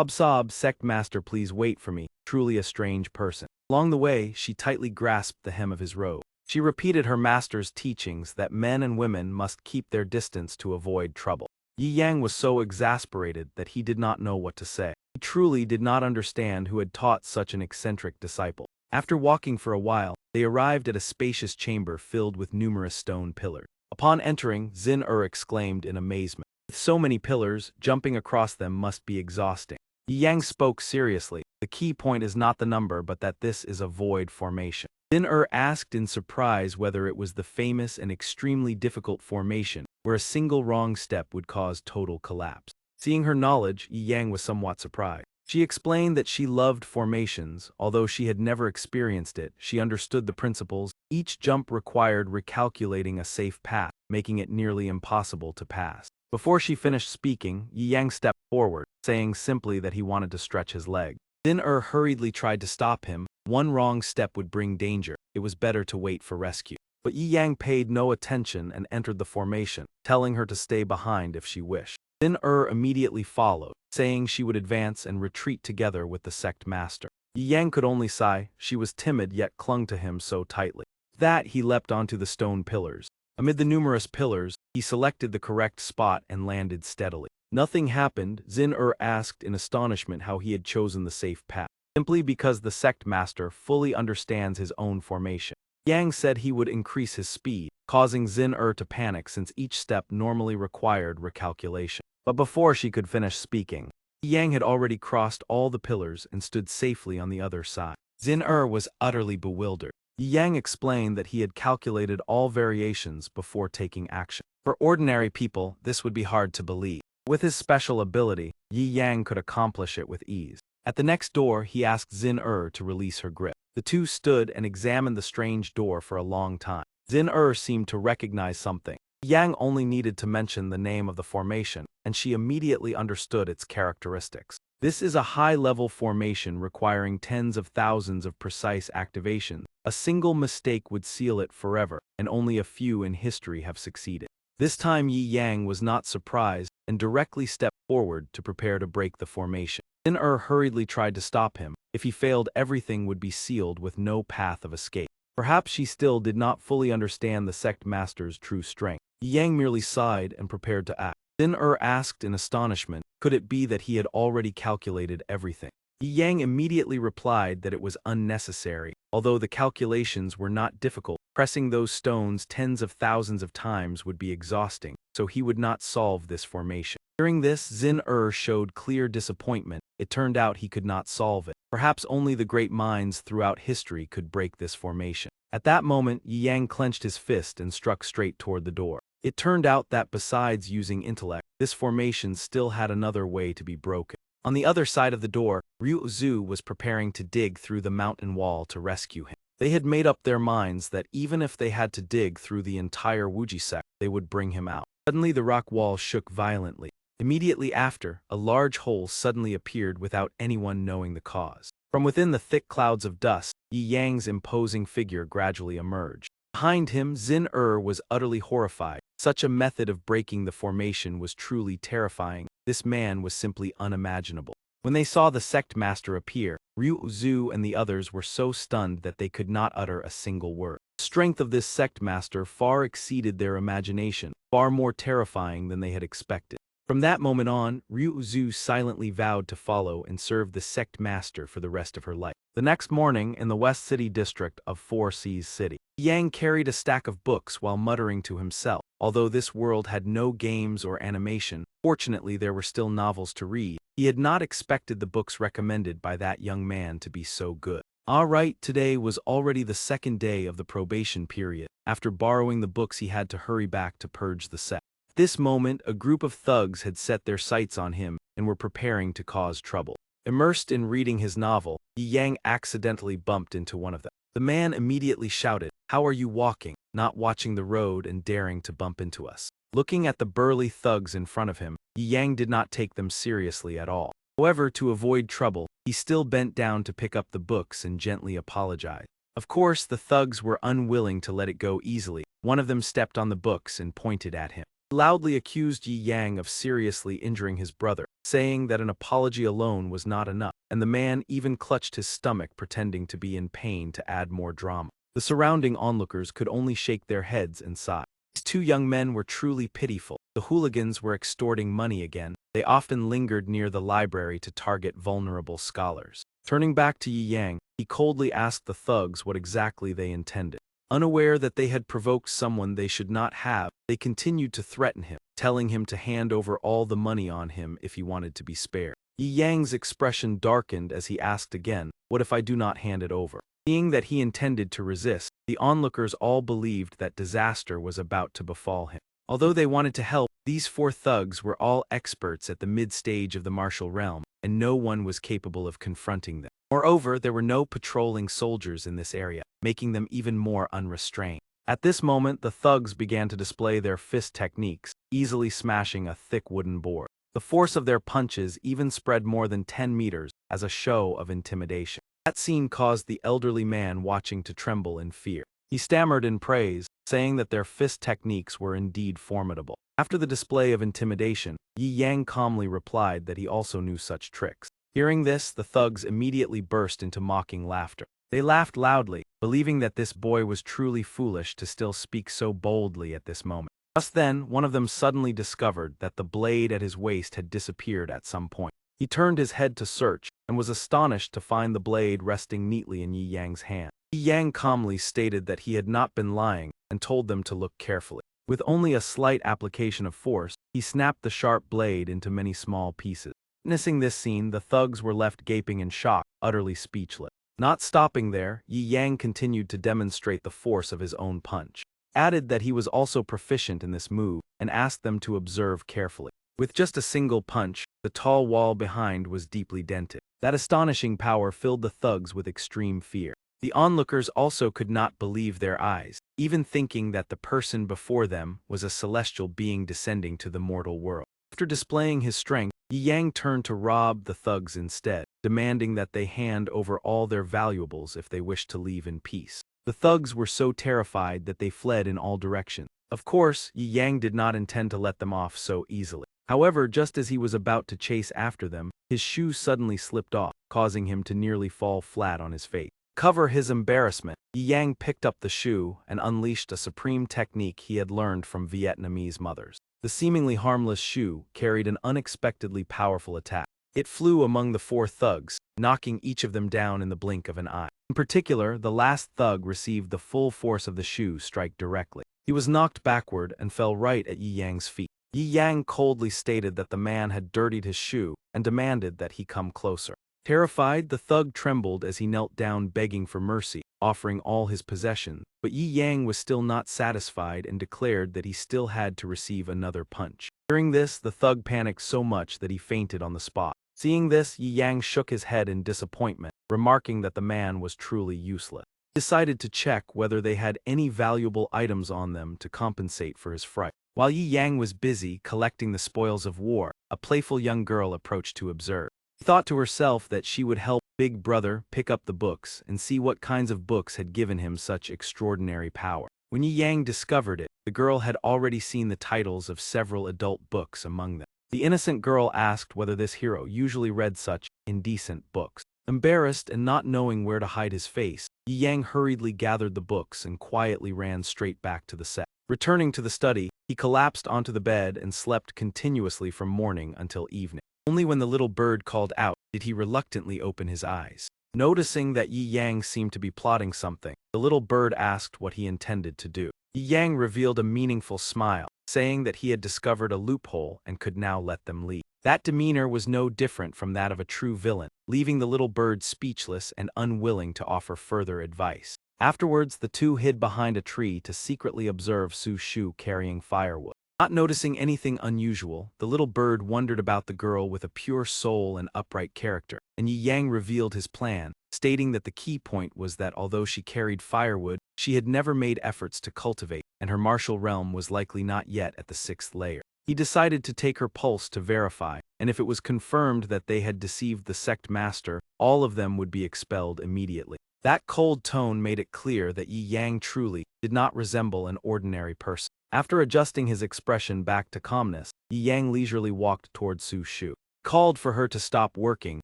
"Sob, sect master, please wait for me, truly a strange person." Along the way, she tightly grasped the hem of his robe. She repeated her master's teachings that men and women must keep their distance to avoid trouble. Yi Yang was so exasperated that he did not know what to say. He truly did not understand who had taught such an eccentric disciple. After walking for a while, they arrived at a spacious chamber filled with numerous stone pillars. Upon entering, Xin exclaimed in amazement. With so many pillars, jumping across them must be exhausting. Yi Yang spoke seriously. "The key point is not the number, but that this is a void formation." Xin asked in surprise whether it was the famous and extremely difficult formation, where a single wrong step would cause total collapse. Seeing her knowledge, Yi Yang was somewhat surprised. She explained that she loved formations. Although she had never experienced it, she understood the principles. Each jump required recalculating a safe path, making it nearly impossible to pass. Before she finished speaking, Yi Yang stepped forward, saying simply that he wanted to stretch his leg. Xin hurriedly tried to stop him. One wrong step would bring danger. It was better to wait for rescue. But Yi Yang paid no attention and entered the formation, telling her to stay behind if she wished. Xin immediately followed, saying she would advance and retreat together with the sect master. Yi Yang could only sigh. She was timid yet clung to him so tightly. With that, he leapt onto the stone pillars. Amid the numerous pillars, he selected the correct spot and landed steadily. Nothing happened. Xin asked in astonishment how he had chosen the safe path. "Simply because the sect master fully understands his own formation." Yang said he would increase his speed, causing Xin to panic since each step normally required recalculation. But before she could finish speaking, Yang had already crossed all the pillars and stood safely on the other side. Xin was utterly bewildered. Yang explained that he had calculated all variations before taking action. For ordinary people, this would be hard to believe. With his special ability, Yi Yang could accomplish it with ease. At the next door, he asked Xin to release her grip. The two stood and examined the strange door for a long time. Xin seemed to recognize something. Yang only needed to mention the name of the formation, and she immediately understood its characteristics. This is a high-level formation requiring tens of thousands of precise activations. A single mistake would seal it forever, and only a few in history have succeeded. This time Yi Yang was not surprised and directly stepped forward to prepare to break the formation. Xin hurriedly tried to stop him. If he failed, everything would be sealed with no path of escape. Perhaps she still did not fully understand the sect master's true strength. Yi Yang merely sighed and prepared to act. Xin asked in astonishment, could it be that he had already calculated everything? Yi Yang immediately replied that it was unnecessary. Although the calculations were not difficult, pressing those stones tens of thousands of times would be exhausting, so he would not solve this formation. Hearing this, Xin showed clear disappointment. It turned out he could not solve it. Perhaps only the great minds throughout history could break this formation. At that moment, Yi Yang clenched his fist and struck straight toward the door. It turned out that besides using intellect, this formation still had another way to be broken. On the other side of the door, Ryu Zhu was preparing to dig through the mountain wall to rescue him. They had made up their minds that even if they had to dig through the entire Wuji sect, they would bring him out. Suddenly the rock wall shook violently. Immediately after, a large hole suddenly appeared without anyone knowing the cause. From within the thick clouds of dust, Yi Yang's imposing figure gradually emerged. Behind him, Xin was utterly horrified. Such a method of breaking the formation was truly terrifying. This man was simply unimaginable. When they saw the sect master appear, Ryu Zhu and the others were so stunned that they could not utter a single word. The strength of this sect master far exceeded their imagination, far more terrifying than they had expected. From that moment on, Ryu Zhu silently vowed to follow and serve the sect master for the rest of her life. The next morning, in the West City district of Four Seas City, Yang carried a stack of books while muttering to himself. Although this world had no games or animation, fortunately there were still novels to read. He had not expected the books recommended by that young man to be so good. Alright, today was already the second day of the probation period. After borrowing the books, he had to hurry back to purge the sect. At this moment, a group of thugs had set their sights on him and were preparing to cause trouble. Immersed in reading his novel, Yi Yang accidentally bumped into one of them. The man immediately shouted, "How are you walking, not watching the road and daring to bump into us?" Looking at the burly thugs in front of him, Yi Yang did not take them seriously at all. However, to avoid trouble, he still bent down to pick up the books and gently apologized. Of course, the thugs were unwilling to let it go easily. One of them stepped on the books and pointed at him. He loudly accused Yi Yang of seriously injuring his brother, saying that an apology alone was not enough, and the man even clutched his stomach pretending to be in pain to add more drama. The surrounding onlookers could only shake their heads and sigh. These two young men were truly pitiful. The hooligans were extorting money again. They often lingered near the library to target vulnerable scholars. Turning back to Yi Yang, he coldly asked the thugs what exactly they intended. Unaware that they had provoked someone they should not have, they continued to threaten him, telling him to hand over all the money on him if he wanted to be spared. Yi Yang's expression darkened as he asked again, "What if I do not hand it over?" Seeing that he intended to resist, the onlookers all believed that disaster was about to befall him. Although they wanted to help, these four thugs were all experts at the mid-stage of the martial realm, and no one was capable of confronting them. Moreover, there were no patrolling soldiers in this area, making them even more unrestrained. At this moment, the thugs began to display their fist techniques, easily smashing a thick wooden board. The force of their punches even spread more than 10 meters as a show of intimidation. That scene caused the elderly man watching to tremble in fear. He stammered in praise, saying that their fist techniques were indeed formidable. After the display of intimidation, Yi Yang calmly replied that he also knew such tricks. Hearing this, the thugs immediately burst into mocking laughter. They laughed loudly, believing that this boy was truly foolish to still speak so boldly at this moment. Just then, one of them suddenly discovered that the blade at his waist had disappeared at some point. He turned his head to search, and was astonished to find the blade resting neatly in Yi Yang's hand. Yi Yang calmly stated that he had not been lying, and told them to look carefully. With only a slight application of force, he snapped the sharp blade into many small pieces. Witnessing this scene, the thugs were left gaping in shock, utterly speechless. Not stopping there, Yi Yang continued to demonstrate the force of his own punch. He added that he was also proficient in this move, and asked them to observe carefully. With just a single punch, the tall wall behind was deeply dented. That astonishing power filled the thugs with extreme fear. The onlookers also could not believe their eyes, even thinking that the person before them was a celestial being descending to the mortal world. After displaying his strength, Yi Yang turned to rob the thugs instead, demanding that they hand over all their valuables if they wished to leave in peace. The thugs were so terrified that they fled in all directions. Of course, Yi Yang did not intend to let them off so easily. However, just as he was about to chase after them, his shoe suddenly slipped off, causing him to nearly fall flat on his face. To cover his embarrassment, Yi Yang picked up the shoe and unleashed a supreme technique he had learned from Vietnamese mothers. The seemingly harmless shoe carried an unexpectedly powerful attack. It flew among the four thugs, knocking each of them down in the blink of an eye. In particular, the last thug received the full force of the shoe strike directly. He was knocked backward and fell right at Yi Yang's feet. Yi Yang coldly stated that the man had dirtied his shoe and demanded that he come closer. Terrified, the thug trembled as he knelt down begging for mercy, offering all his possessions. But Yi Yang was still not satisfied and declared that he still had to receive another punch. Hearing this, the thug panicked so much that he fainted on the spot. Seeing this, Yi Yang shook his head in disappointment, remarking that the man was truly useless. He decided to check whether they had any valuable items on them to compensate for his fright. While Yi Yang was busy collecting the spoils of war, a playful young girl approached to observe. She thought to herself that she would help Big Brother pick up the books and see what kinds of books had given him such extraordinary power. When Yi Yang discovered it, the girl had already seen the titles of several adult books among them. The innocent girl asked whether this hero usually read such indecent books. Embarrassed and not knowing where to hide his face, Yi Yang hurriedly gathered the books and quietly ran straight back to the set. Returning to the study, he collapsed onto the bed and slept continuously from morning until evening. Only when the little bird called out did he reluctantly open his eyes. Noticing that Yi Yang seemed to be plotting something, the little bird asked what he intended to do. Yi Yang revealed a meaningful smile, saying that he had discovered a loophole and could now let them leave. That demeanor was no different from that of a true villain, leaving the little bird speechless and unwilling to offer further advice. Afterwards, the two hid behind a tree to secretly observe Su Shu carrying firewood. Not noticing anything unusual, the little bird wondered about the girl with a pure soul and upright character, and Yi Yang revealed his plan, stating that the key point was that although she carried firewood, she had never made efforts to cultivate, and her martial realm was likely not yet at the 6th layer. He decided to take her pulse to verify, and if it was confirmed that they had deceived the sect master, all of them would be expelled immediately. That cold tone made it clear that Yi Yang truly did not resemble an ordinary person. After adjusting his expression back to calmness, Yi Yang leisurely walked toward Su Shu. He called for her to stop working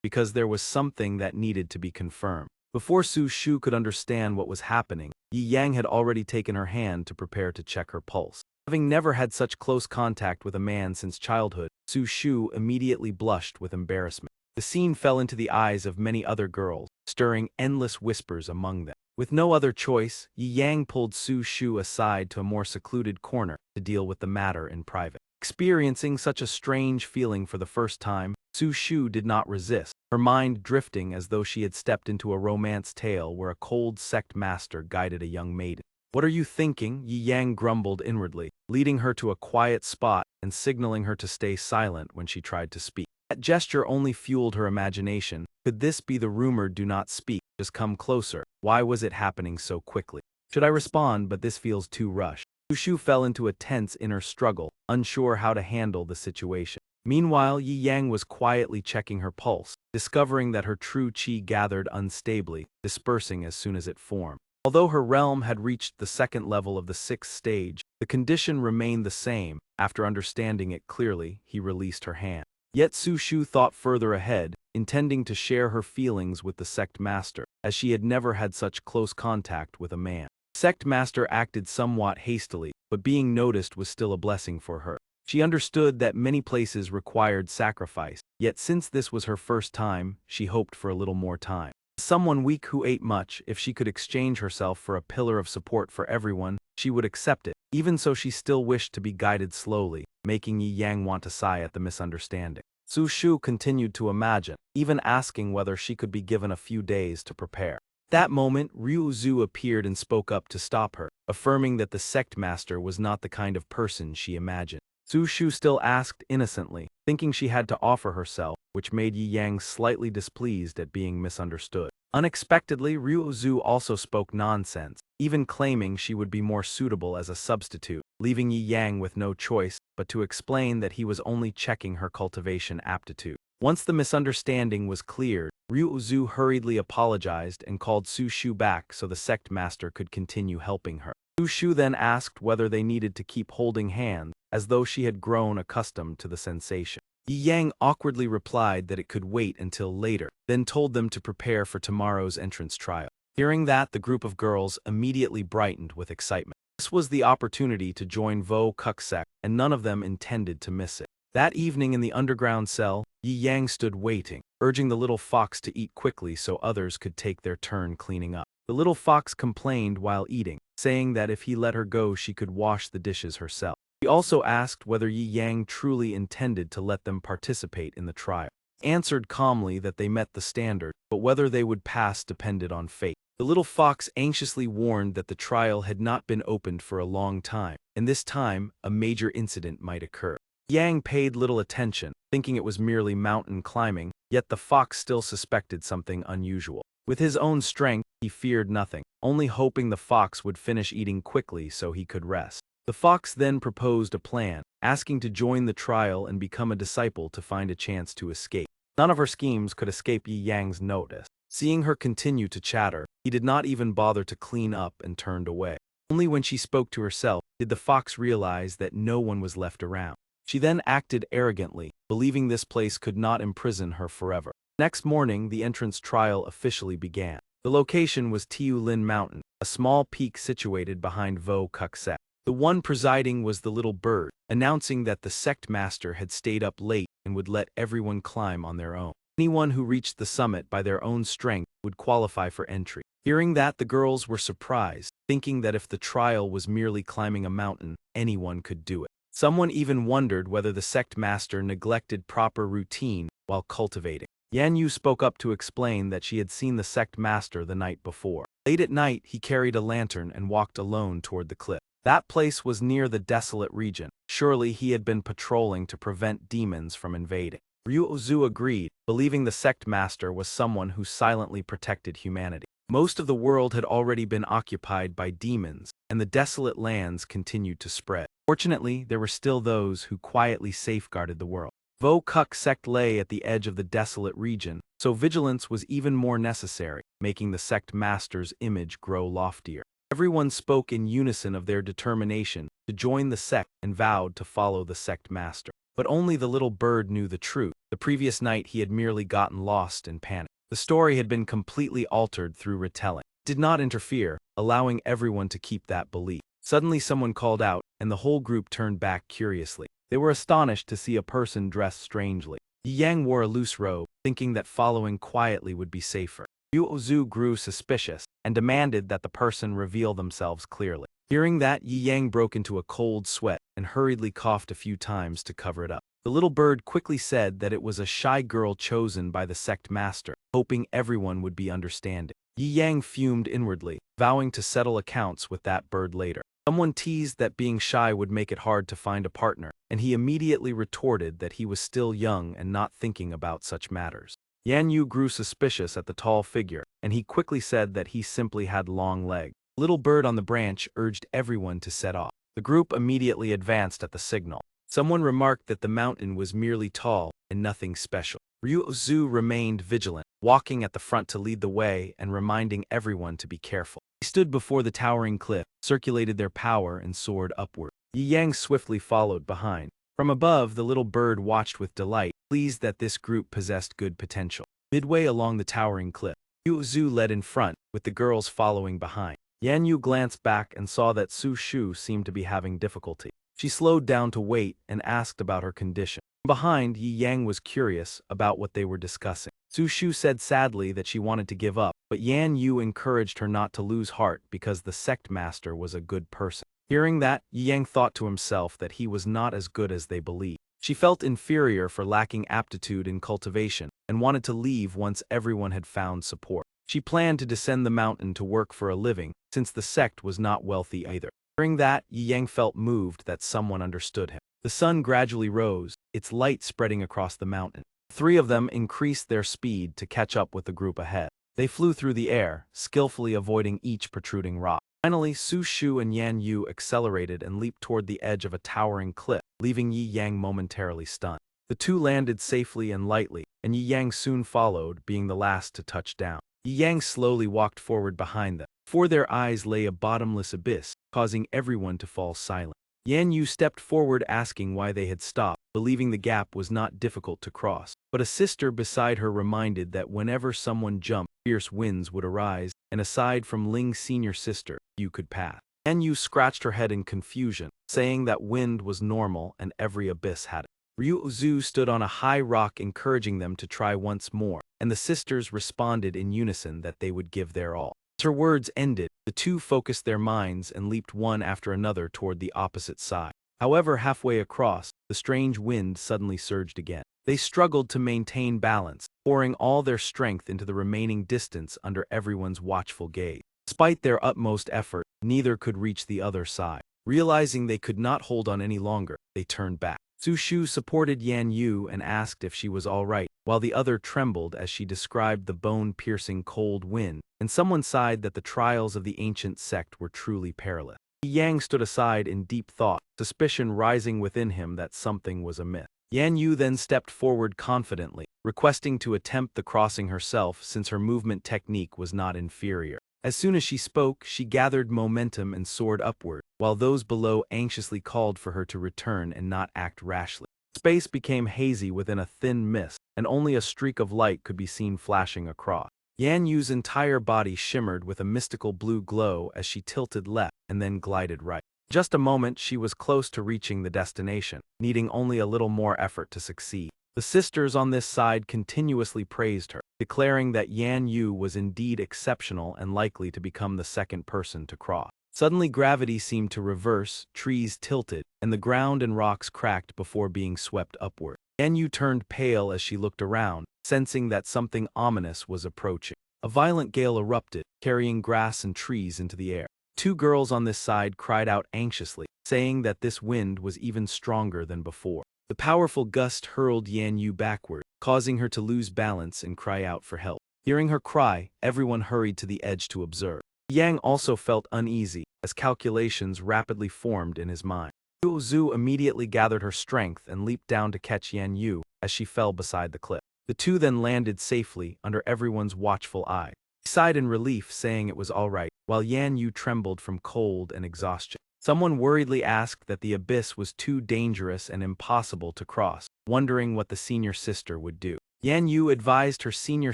because there was something that needed to be confirmed. Before Su Shu could understand what was happening, Yi Yang had already taken her hand to prepare to check her pulse. Having never had such close contact with a man since childhood, Su Shu immediately blushed with embarrassment. The scene fell into the eyes of many other girls, stirring endless whispers among them. With no other choice, Yi Yang pulled Su Shu aside to a more secluded corner to deal with the matter in private. Experiencing such a strange feeling for the first time, Su Shu did not resist, her mind drifting as though she had stepped into a romance tale where a cold sect master guided a young maiden. "What are you thinking?" Yi Yang grumbled inwardly, leading her to a quiet spot and signaling her to stay silent when she tried to speak. That gesture only fueled her imagination. Could this be the rumored "do not speak, just come closer"? Why was it happening so quickly? Should I respond, but this feels too rushed? Su Shu fell into a tense inner struggle, unsure how to handle the situation. Meanwhile, Yi Yang was quietly checking her pulse, discovering that her true qi gathered unstably, dispersing as soon as it formed. Although her realm had reached the 2nd level of the 6th stage, the condition remained the same. After understanding it clearly, he released her hand. Yet Su Shu thought further ahead, intending to share her feelings with the sect master, as she had never had such close contact with a man. The sect master acted somewhat hastily, but being noticed was still a blessing for her. She understood that many places required sacrifice, yet since this was her first time, she hoped for a little more time. As someone weak who ate much, if she could exchange herself for a pillar of support for everyone, she would accept it. Even so, she still wished to be guided slowly, making Yi Yang want to sigh at the misunderstanding. Su Shu continued to imagine, even asking whether she could be given a few days to prepare. That moment, Ryu Zhu appeared and spoke up to stop her, affirming that the sect master was not the kind of person she imagined. Su Shu still asked innocently, thinking she had to offer herself, which made Yi Yang slightly displeased at being misunderstood. Unexpectedly, Ryu Zhu also spoke nonsense, even claiming she would be more suitable as a substitute, leaving Yi Yang with no choice but to explain that he was only checking her cultivation aptitude. Once the misunderstanding was cleared, Ryu Zhu hurriedly apologized and called Su Shu back so the sect master could continue helping her. Su Shu then asked whether they needed to keep holding hands, as though she had grown accustomed to the sensation. Yi Yang awkwardly replied that it could wait until later, then told them to prepare for tomorrow's entrance trial. Hearing that, the group of girls immediately brightened with excitement. This was the opportunity to join Vo Kuk sect, and none of them intended to miss it. That evening in the underground cell, Yi Yang stood waiting, urging the little fox to eat quickly so others could take their turn cleaning up. The little fox complained while eating, saying that if he let her go she could wash the dishes herself. He also asked whether Yi Yang truly intended to let them participate in the trial. answered calmly that they met the standard, but whether they would pass depended on fate. The little fox anxiously warned that the trial had not been opened for a long time, and this time, a major incident might occur. Yang paid little attention, thinking it was merely mountain climbing, yet the fox still suspected something unusual. With his own strength, he feared nothing, only hoping the fox would finish eating quickly so he could rest. The fox then proposed a plan, asking to join the trial and become a disciple to find a chance to escape. None of her schemes could escape Yi Yang's notice. Seeing her continue to chatter, he did not even bother to clean up and turned away. Only when she spoke to herself did the fox realize that no one was left around. She then acted arrogantly, believing this place could not imprison her forever. Next morning, the entrance trial officially began. The location was Tiu Lin Mountain, a small peak situated behind Vo Kuk Sect. The one presiding was the little bird, announcing that the sect master had stayed up late and would let everyone climb on their own. Anyone who reached the summit by their own strength would qualify for entry. Hearing that, the girls were surprised, thinking that if the trial was merely climbing a mountain, anyone could do it. Someone even wondered whether the sect master neglected proper routine while cultivating. Yan Yu spoke up to explain that she had seen the sect master the night before. Late at night, he carried a lantern and walked alone toward the cliff. That place was near the desolate region. Surely he had been patrolling to prevent demons from invading. Ryu Zhu agreed, believing the sect master was someone who silently protected humanity. Most of the world had already been occupied by demons, and the desolate lands continued to spread. Fortunately, there were still those who quietly safeguarded the world. Vo Kuk Sect lay at the edge of the desolate region, so vigilance was even more necessary, making the sect master's image grow loftier. Everyone spoke in unison of their determination to join the sect and vowed to follow the sect master. But only the little bird knew the truth. The previous night he had merely gotten lost in panic. The story had been completely altered through retelling. It did not interfere, allowing everyone to keep that belief. Suddenly someone called out, and the whole group turned back curiously. They were astonished to see a person dressed strangely. Yi Yang wore a loose robe, thinking that following quietly would be safer. Ryu Zhu grew suspicious and demanded that the person reveal themselves clearly. Hearing that, Yi Yang broke into a cold sweat and hurriedly coughed a few times to cover it up. The little bird quickly said that it was a shy girl chosen by the sect master, hoping everyone would be understanding. Yi Yang fumed inwardly, vowing to settle accounts with that bird later. Someone teased that being shy would make it hard to find a partner, and he immediately retorted that he was still young and not thinking about such matters. Yan Yu grew suspicious at the tall figure, and he quickly said that he simply had long legs. The little bird on the branch urged everyone to set off. The group immediately advanced at the signal. Someone remarked that the mountain was merely tall and nothing special. Ryu Zhu remained vigilant, walking at the front to lead the way and reminding everyone to be careful. They stood before the towering cliff, circulated their power, and soared upward. Yi Yang swiftly followed behind. From above, the little bird watched with delight, pleased that this group possessed good potential. Midway along the towering cliff, Ryu Zhu led in front, with the girls following behind. Yan Yu glanced back and saw that Su Shu seemed to be having difficulty. She slowed down to wait and asked about her condition. Behind, Yi Yang was curious about what they were discussing. Su Shu said sadly that she wanted to give up, but Yan Yu encouraged her not to lose heart because the sect master was a good person. Hearing that, Yi Yang thought to himself that he was not as good as they believed. She felt inferior for lacking aptitude in cultivation and wanted to leave once everyone had found support. She planned to descend the mountain to work for a living, since the sect was not wealthy either. Hearing that, Yi Yang felt moved that someone understood him. The sun gradually rose, its light spreading across the mountain. Three of them increased their speed to catch up with the group ahead. They flew through the air, skillfully avoiding each protruding rock. Finally, Su Shu and Yan Yu accelerated and leaped toward the edge of a towering cliff, leaving Yi Yang momentarily stunned. The two landed safely and lightly, and Yi Yang soon followed, being the last to touch down. Yi Yang slowly walked forward behind them. Before their eyes lay a bottomless abyss, causing everyone to fall silent. Yan Yu stepped forward asking why they had stopped, believing the gap was not difficult to cross. But a sister beside her reminded that whenever someone jumped, fierce winds would arise, and aside from Ling's senior sister, you could pass. Yan Yu scratched her head in confusion, saying that wind was normal and every abyss had it. Ryu Zhu stood on a high rock encouraging them to try once more, and the sisters responded in unison that they would give their all. As her words ended, the two focused their minds and leaped one after another toward the opposite side. However, halfway across, the strange wind suddenly surged again. They struggled to maintain balance, pouring all their strength into the remaining distance under everyone's watchful gaze. Despite their utmost effort, neither could reach the other side. Realizing they could not hold on any longer, they turned back. Su Shu supported Yan Yu and asked if she was all right, while the other trembled as she described the bone-piercing cold wind, and someone sighed that the trials of the ancient sect were truly perilous. Yang stood aside in deep thought, suspicion rising within him that something was amiss. Yan Yu then stepped forward confidently, requesting to attempt the crossing herself since her movement technique was not inferior. As soon as she spoke, she gathered momentum and soared upward, while those below anxiously called for her to return and not act rashly. Space became hazy within a thin mist, and only a streak of light could be seen flashing across. Yan Yu's entire body shimmered with a mystical blue glow as she tilted left and then glided right. In just a moment, she was close to reaching the destination, needing only a little more effort to succeed. The sisters on this side continuously praised her, declaring that Yan Yu was indeed exceptional and likely to become the second person to cross. Suddenly gravity seemed to reverse, trees tilted, and the ground and rocks cracked before being swept upward. Yan Yu turned pale as she looked around, sensing that something ominous was approaching. A violent gale erupted, carrying grass and trees into the air. Two girls on this side cried out anxiously, saying that this wind was even stronger than before. The powerful gust hurled Yan Yu backward, causing her to lose balance and cry out for help. Hearing her cry, everyone hurried to the edge to observe. Yang also felt uneasy, as calculations rapidly formed in his mind. Yu Zhu immediately gathered her strength and leaped down to catch Yan Yu as she fell beside the cliff. The two then landed safely under everyone's watchful eye. He sighed in relief, saying it was all right, while Yan Yu trembled from cold and exhaustion. Someone worriedly asked that the abyss was too dangerous and impossible to cross, wondering what the senior sister would do. Yan Yu advised her senior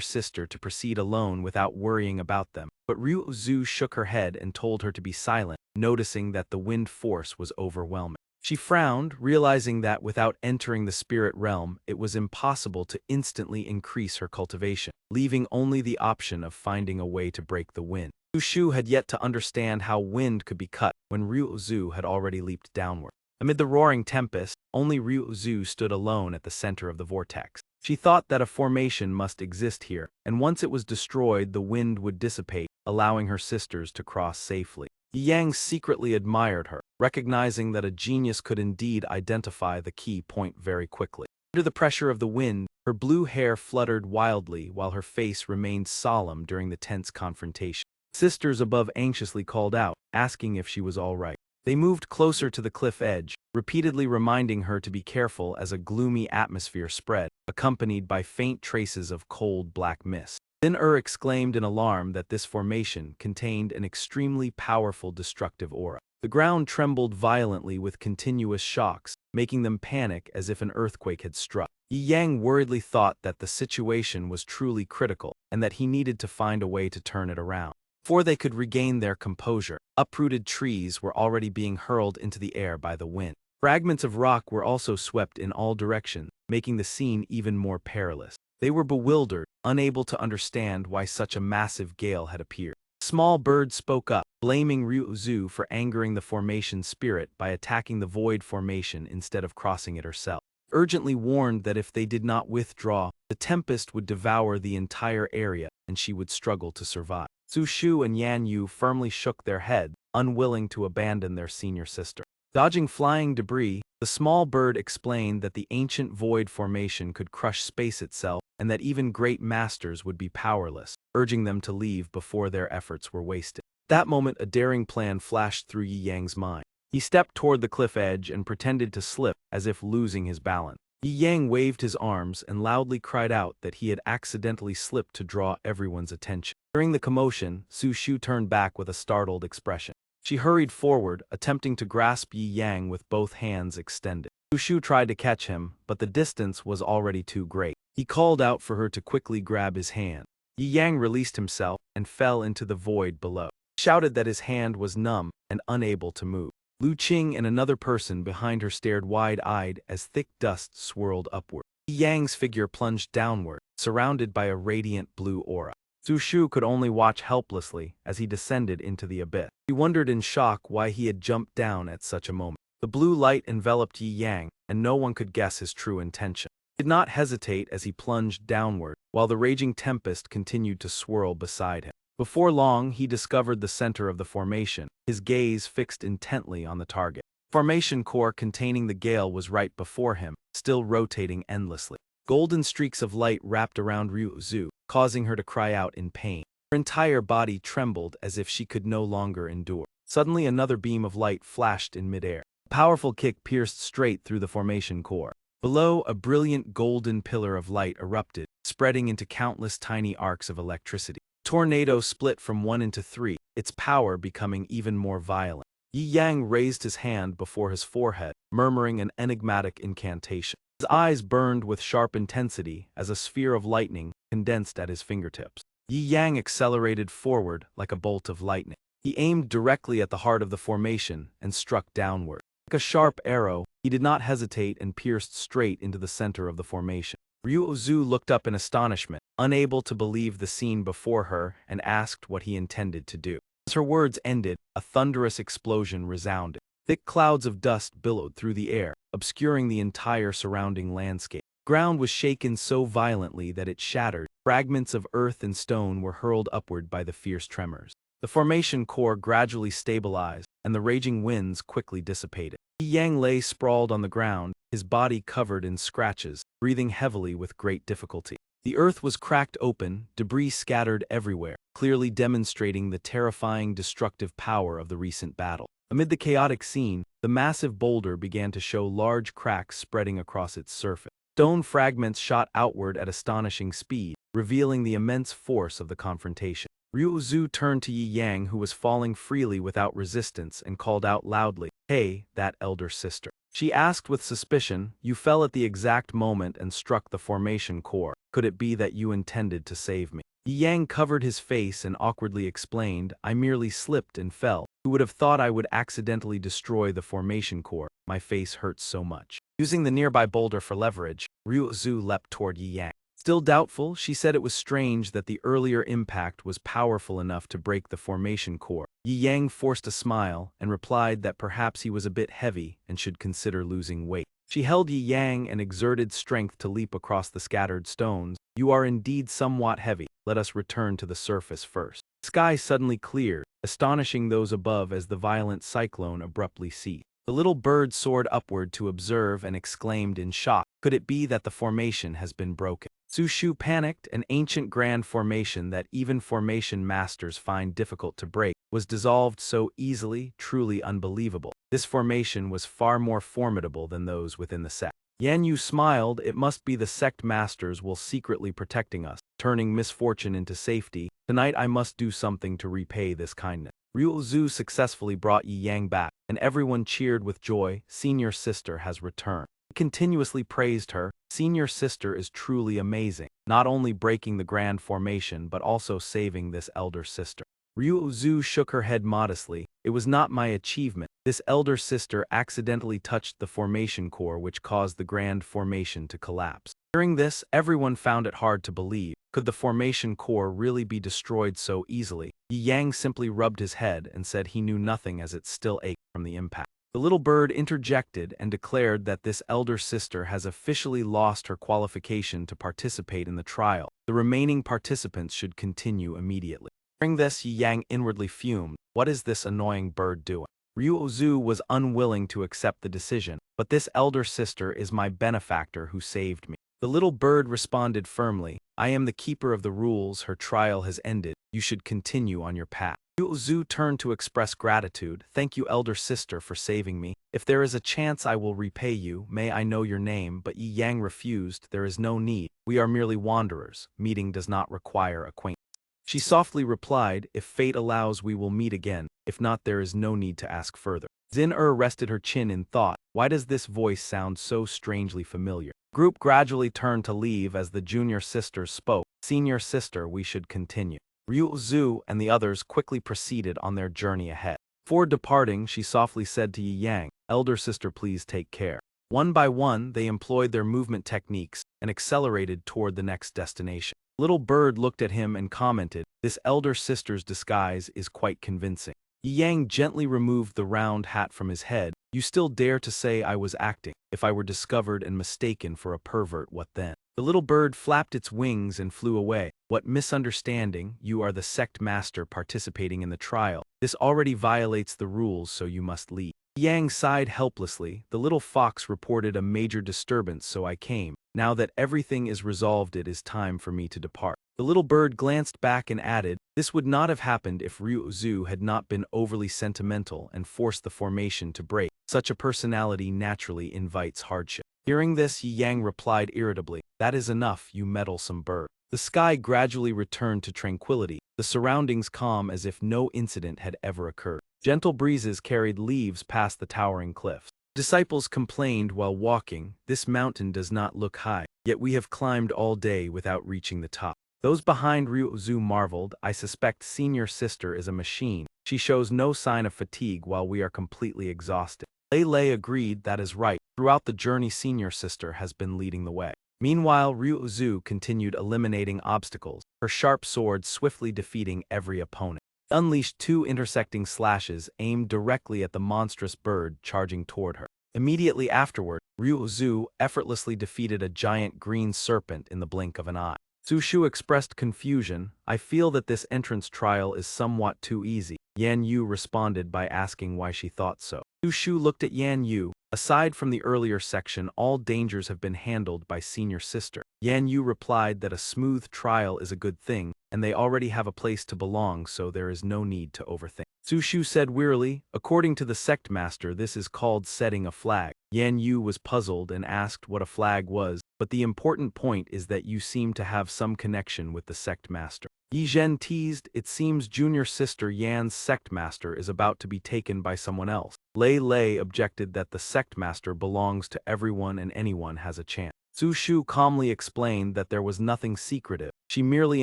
sister to proceed alone without worrying about them, but Ryu Zhu shook her head and told her to be silent, noticing that the wind force was overwhelming. She frowned, realizing that without entering the spirit realm, it was impossible to instantly increase her cultivation, leaving only the option of finding a way to break the wind. Su Shu had yet to understand how wind could be cut when Ryu Zhu had already leaped downward. Amid the roaring tempest, only Ryu Zhu stood alone at the center of the vortex. She thought that a formation must exist here, and once it was destroyed, the wind would dissipate, allowing her sisters to cross safely. Yang secretly admired her, recognizing that a genius could indeed identify the key point very quickly. Under the pressure of the wind, her blue hair fluttered wildly while her face remained solemn during the tense confrontation. Sisters above anxiously called out, asking if she was all right. They moved closer to the cliff edge, repeatedly reminding her to be careful as a gloomy atmosphere spread, accompanied by faint traces of cold black mist. Then exclaimed in alarm that this formation contained an extremely powerful destructive aura. The ground trembled violently with continuous shocks, making them panic as if an earthquake had struck. Yang worriedly thought that the situation was truly critical, and that he needed to find a way to turn it around. Before they could regain their composure, uprooted trees were already being hurled into the air by the wind. Fragments of rock were also swept in all directions, making the scene even more perilous. They were bewildered, unable to understand why such a massive gale had appeared. A small bird spoke up, blaming Ryu Zhu for angering the formation spirit by attacking the void formation instead of crossing it herself. Urgently warned that if they did not withdraw, the tempest would devour the entire area and she would struggle to survive. Su Shu and Yan Yu firmly shook their heads, unwilling to abandon their senior sister. Dodging flying debris, the small bird explained that the ancient void formation could crush space itself and that even great masters would be powerless, urging them to leave before their efforts were wasted. At that moment, a daring plan flashed through Yi Yang's mind. He stepped toward the cliff edge and pretended to slip, as if losing his balance. Yi Yang waved his arms and loudly cried out that he had accidentally slipped to draw everyone's attention. During the commotion, Su Shu turned back with a startled expression. She hurried forward, attempting to grasp Yi Yang with both hands extended. Su Shu tried to catch him, but the distance was already too great. He called out for her to quickly grab his hand. Yi Yang released himself and fell into the void below. He shouted that his hand was numb and unable to move. Lu Qing and another person behind her stared wide-eyed as thick dust swirled upward. Yi Yang's figure plunged downward, surrounded by a radiant blue aura. Su Shu could only watch helplessly as he descended into the abyss. He wondered in shock why he had jumped down at such a moment. The blue light enveloped Yi Yang, and no one could guess his true intention. He did not hesitate as he plunged downward, while the raging tempest continued to swirl beside him. Before long, he discovered the center of the formation, his gaze fixed intently on the target. The formation core containing the gale was right before him, still rotating endlessly. Golden streaks of light wrapped around Ryu Zhu, causing her to cry out in pain. Her entire body trembled as if she could no longer endure. Suddenly another beam of light flashed in midair. A powerful kick pierced straight through the formation core. Below, a brilliant golden pillar of light erupted, spreading into countless tiny arcs of electricity. The tornado split from 1 into 3, its power becoming even more violent. Yi Yang raised his hand before his forehead, murmuring an enigmatic incantation. His eyes burned with sharp intensity as a sphere of lightning condensed at his fingertips. Yi Yang accelerated forward like a bolt of lightning. He aimed directly at the heart of the formation and struck downward. Like a sharp arrow, he did not hesitate and pierced straight into the center of the formation. Ryu Zhu looked up in astonishment, unable to believe the scene before her, and asked what he intended to do. As her words ended, a thunderous explosion resounded. Thick clouds of dust billowed through the air, obscuring the entire surrounding landscape. The ground was shaken so violently that it shattered. Fragments of earth and stone were hurled upward by the fierce tremors. The formation core gradually stabilized, and the raging winds quickly dissipated. Yi Yang lay sprawled on the ground, his body covered in scratches, breathing heavily with great difficulty. The earth was cracked open, debris scattered everywhere, clearly demonstrating the terrifying destructive power of the recent battle. Amid the chaotic scene, the massive boulder began to show large cracks spreading across its surface. Stone fragments shot outward at astonishing speed, revealing the immense force of the confrontation. Ryu Zhu turned to Yi Yang, who was falling freely without resistance, and called out loudly, "Hey, that elder sister." She asked with suspicion, "You fell at the exact moment and struck the formation core. Could it be that you intended to save me?" Yi Yang covered his face and awkwardly explained, "I merely slipped and fell. Who would have thought I would accidentally destroy the formation core? My face hurts so much." Using the nearby boulder for leverage, Ryu Zhu leapt toward Yi Yang. Still doubtful, she said it was strange that the earlier impact was powerful enough to break the formation core. Yi Yang forced a smile and replied that perhaps he was a bit heavy and should consider losing weight. She held Yi Yang and exerted strength to leap across the scattered stones. "You are indeed somewhat heavy. Let us return to the surface first." The sky suddenly cleared, astonishing those above as the violent cyclone abruptly ceased. The little bird soared upward to observe and exclaimed in shock, "Could it be that the formation has been broken?" Su Shu panicked. An ancient grand formation that even formation masters find difficult to break was dissolved so easily, truly unbelievable. This formation was far more formidable than those within the sect. Yan Yu smiled. "It must be the sect masters will secretly protecting us, turning misfortune into safety. Tonight I must do something to repay this kindness." Ryu Zhu successfully brought Yi Yang back, and everyone cheered with joy. "Senior sister has returned." He continuously praised her. "Senior sister is truly amazing, not only breaking the grand formation but also saving this elder sister." Ryu Zhu shook her head modestly. "It was not my achievement. This elder sister accidentally touched the formation core, which caused the grand formation to collapse." Hearing this, everyone found it hard to believe. Could the formation core really be destroyed so easily? Yi Yang simply rubbed his head and said he knew nothing as it still ached from the impact. The little bird interjected and declared that this elder sister has officially lost her qualification to participate in the trial. The remaining participants should continue immediately. Hearing this, Yi Yang inwardly fumed. What is this annoying bird doing? Ryu Zhu was unwilling to accept the decision, but this elder sister is my benefactor who saved me. The little bird responded firmly, "I am the keeper of the rules. Her trial has ended. You should continue on your path." Ryu Zhu turned to express gratitude. "Thank you, elder sister, for saving me. If there is a chance I will repay you. May I know your name?" But Yi Yang refused. "There is no need. We are merely wanderers. Meeting does not require acquaintance." She softly replied, "If fate allows we will meet again. If not, there is no need to ask further." Xin rested her chin in thought. Why does this voice sound so strangely familiar? The group gradually turned to leave as the junior sisters spoke. "Senior sister, we should continue." Ryu Zhu and the others quickly proceeded on their journey ahead. Before departing, she softly said to Yi Yang, "Elder sister, please take care." One by one, they employed their movement techniques and accelerated toward the next destination. Little Bird looked at him and commented, "This elder sister's disguise is quite convincing." Yi Yang gently removed the round hat from his head. You still dare to say I was acting. If I were discovered and mistaken for a pervert, what then? The little bird flapped its wings and flew away. What misunderstanding? You are the sect master participating in the trial. This already violates the rules, so you must leave. Yang sighed helplessly. The little fox reported a major disturbance, so I came. Now that everything is resolved, it is time for me to depart. The little bird glanced back and added, this would not have happened if Ryuzu had not been overly sentimental and forced the formation to break. Such a personality naturally invites hardship. Hearing this, Yang replied irritably, that is enough, you meddlesome bird. The sky gradually returned to tranquility, the surroundings calm as if no incident had ever occurred. Gentle breezes carried leaves past the towering cliffs. Disciples complained while walking, this mountain does not look high, yet we have climbed all day without reaching the top. Those behind Ryuzu marveled, I suspect senior sister is a machine. She shows no sign of fatigue while we are completely exhausted. Lei agreed, that is right. Throughout the journey, senior sister has been leading the way. Meanwhile, Ryuzu continued eliminating obstacles, her sharp sword swiftly defeating every opponent. Unleashed two intersecting slashes aimed directly at the monstrous bird charging toward her. Immediately afterward, Ryuzu effortlessly defeated a giant green serpent in the blink of an eye. Sushu expressed confusion, I feel that this entrance trial is somewhat too easy. Yan Yu responded by asking why she thought so. Sushu looked at Yan Yu. Aside from the earlier section, all dangers have been handled by senior sister. Yan Yu replied that a smooth trial is a good thing, and they already have a place to belong, so there is no need to overthink. Sushu said wearily, according to the sect master, this is called setting a flag. Yan Yu was puzzled and asked what a flag was, but the important point is that you seem to have some connection with the sect master. Yi Zhen teased, it seems junior sister Yan's sect master is about to be taken by someone else. Lei objected that the sect master belongs to everyone and anyone has a chance. Sushu calmly explained that there was nothing secretive. She merely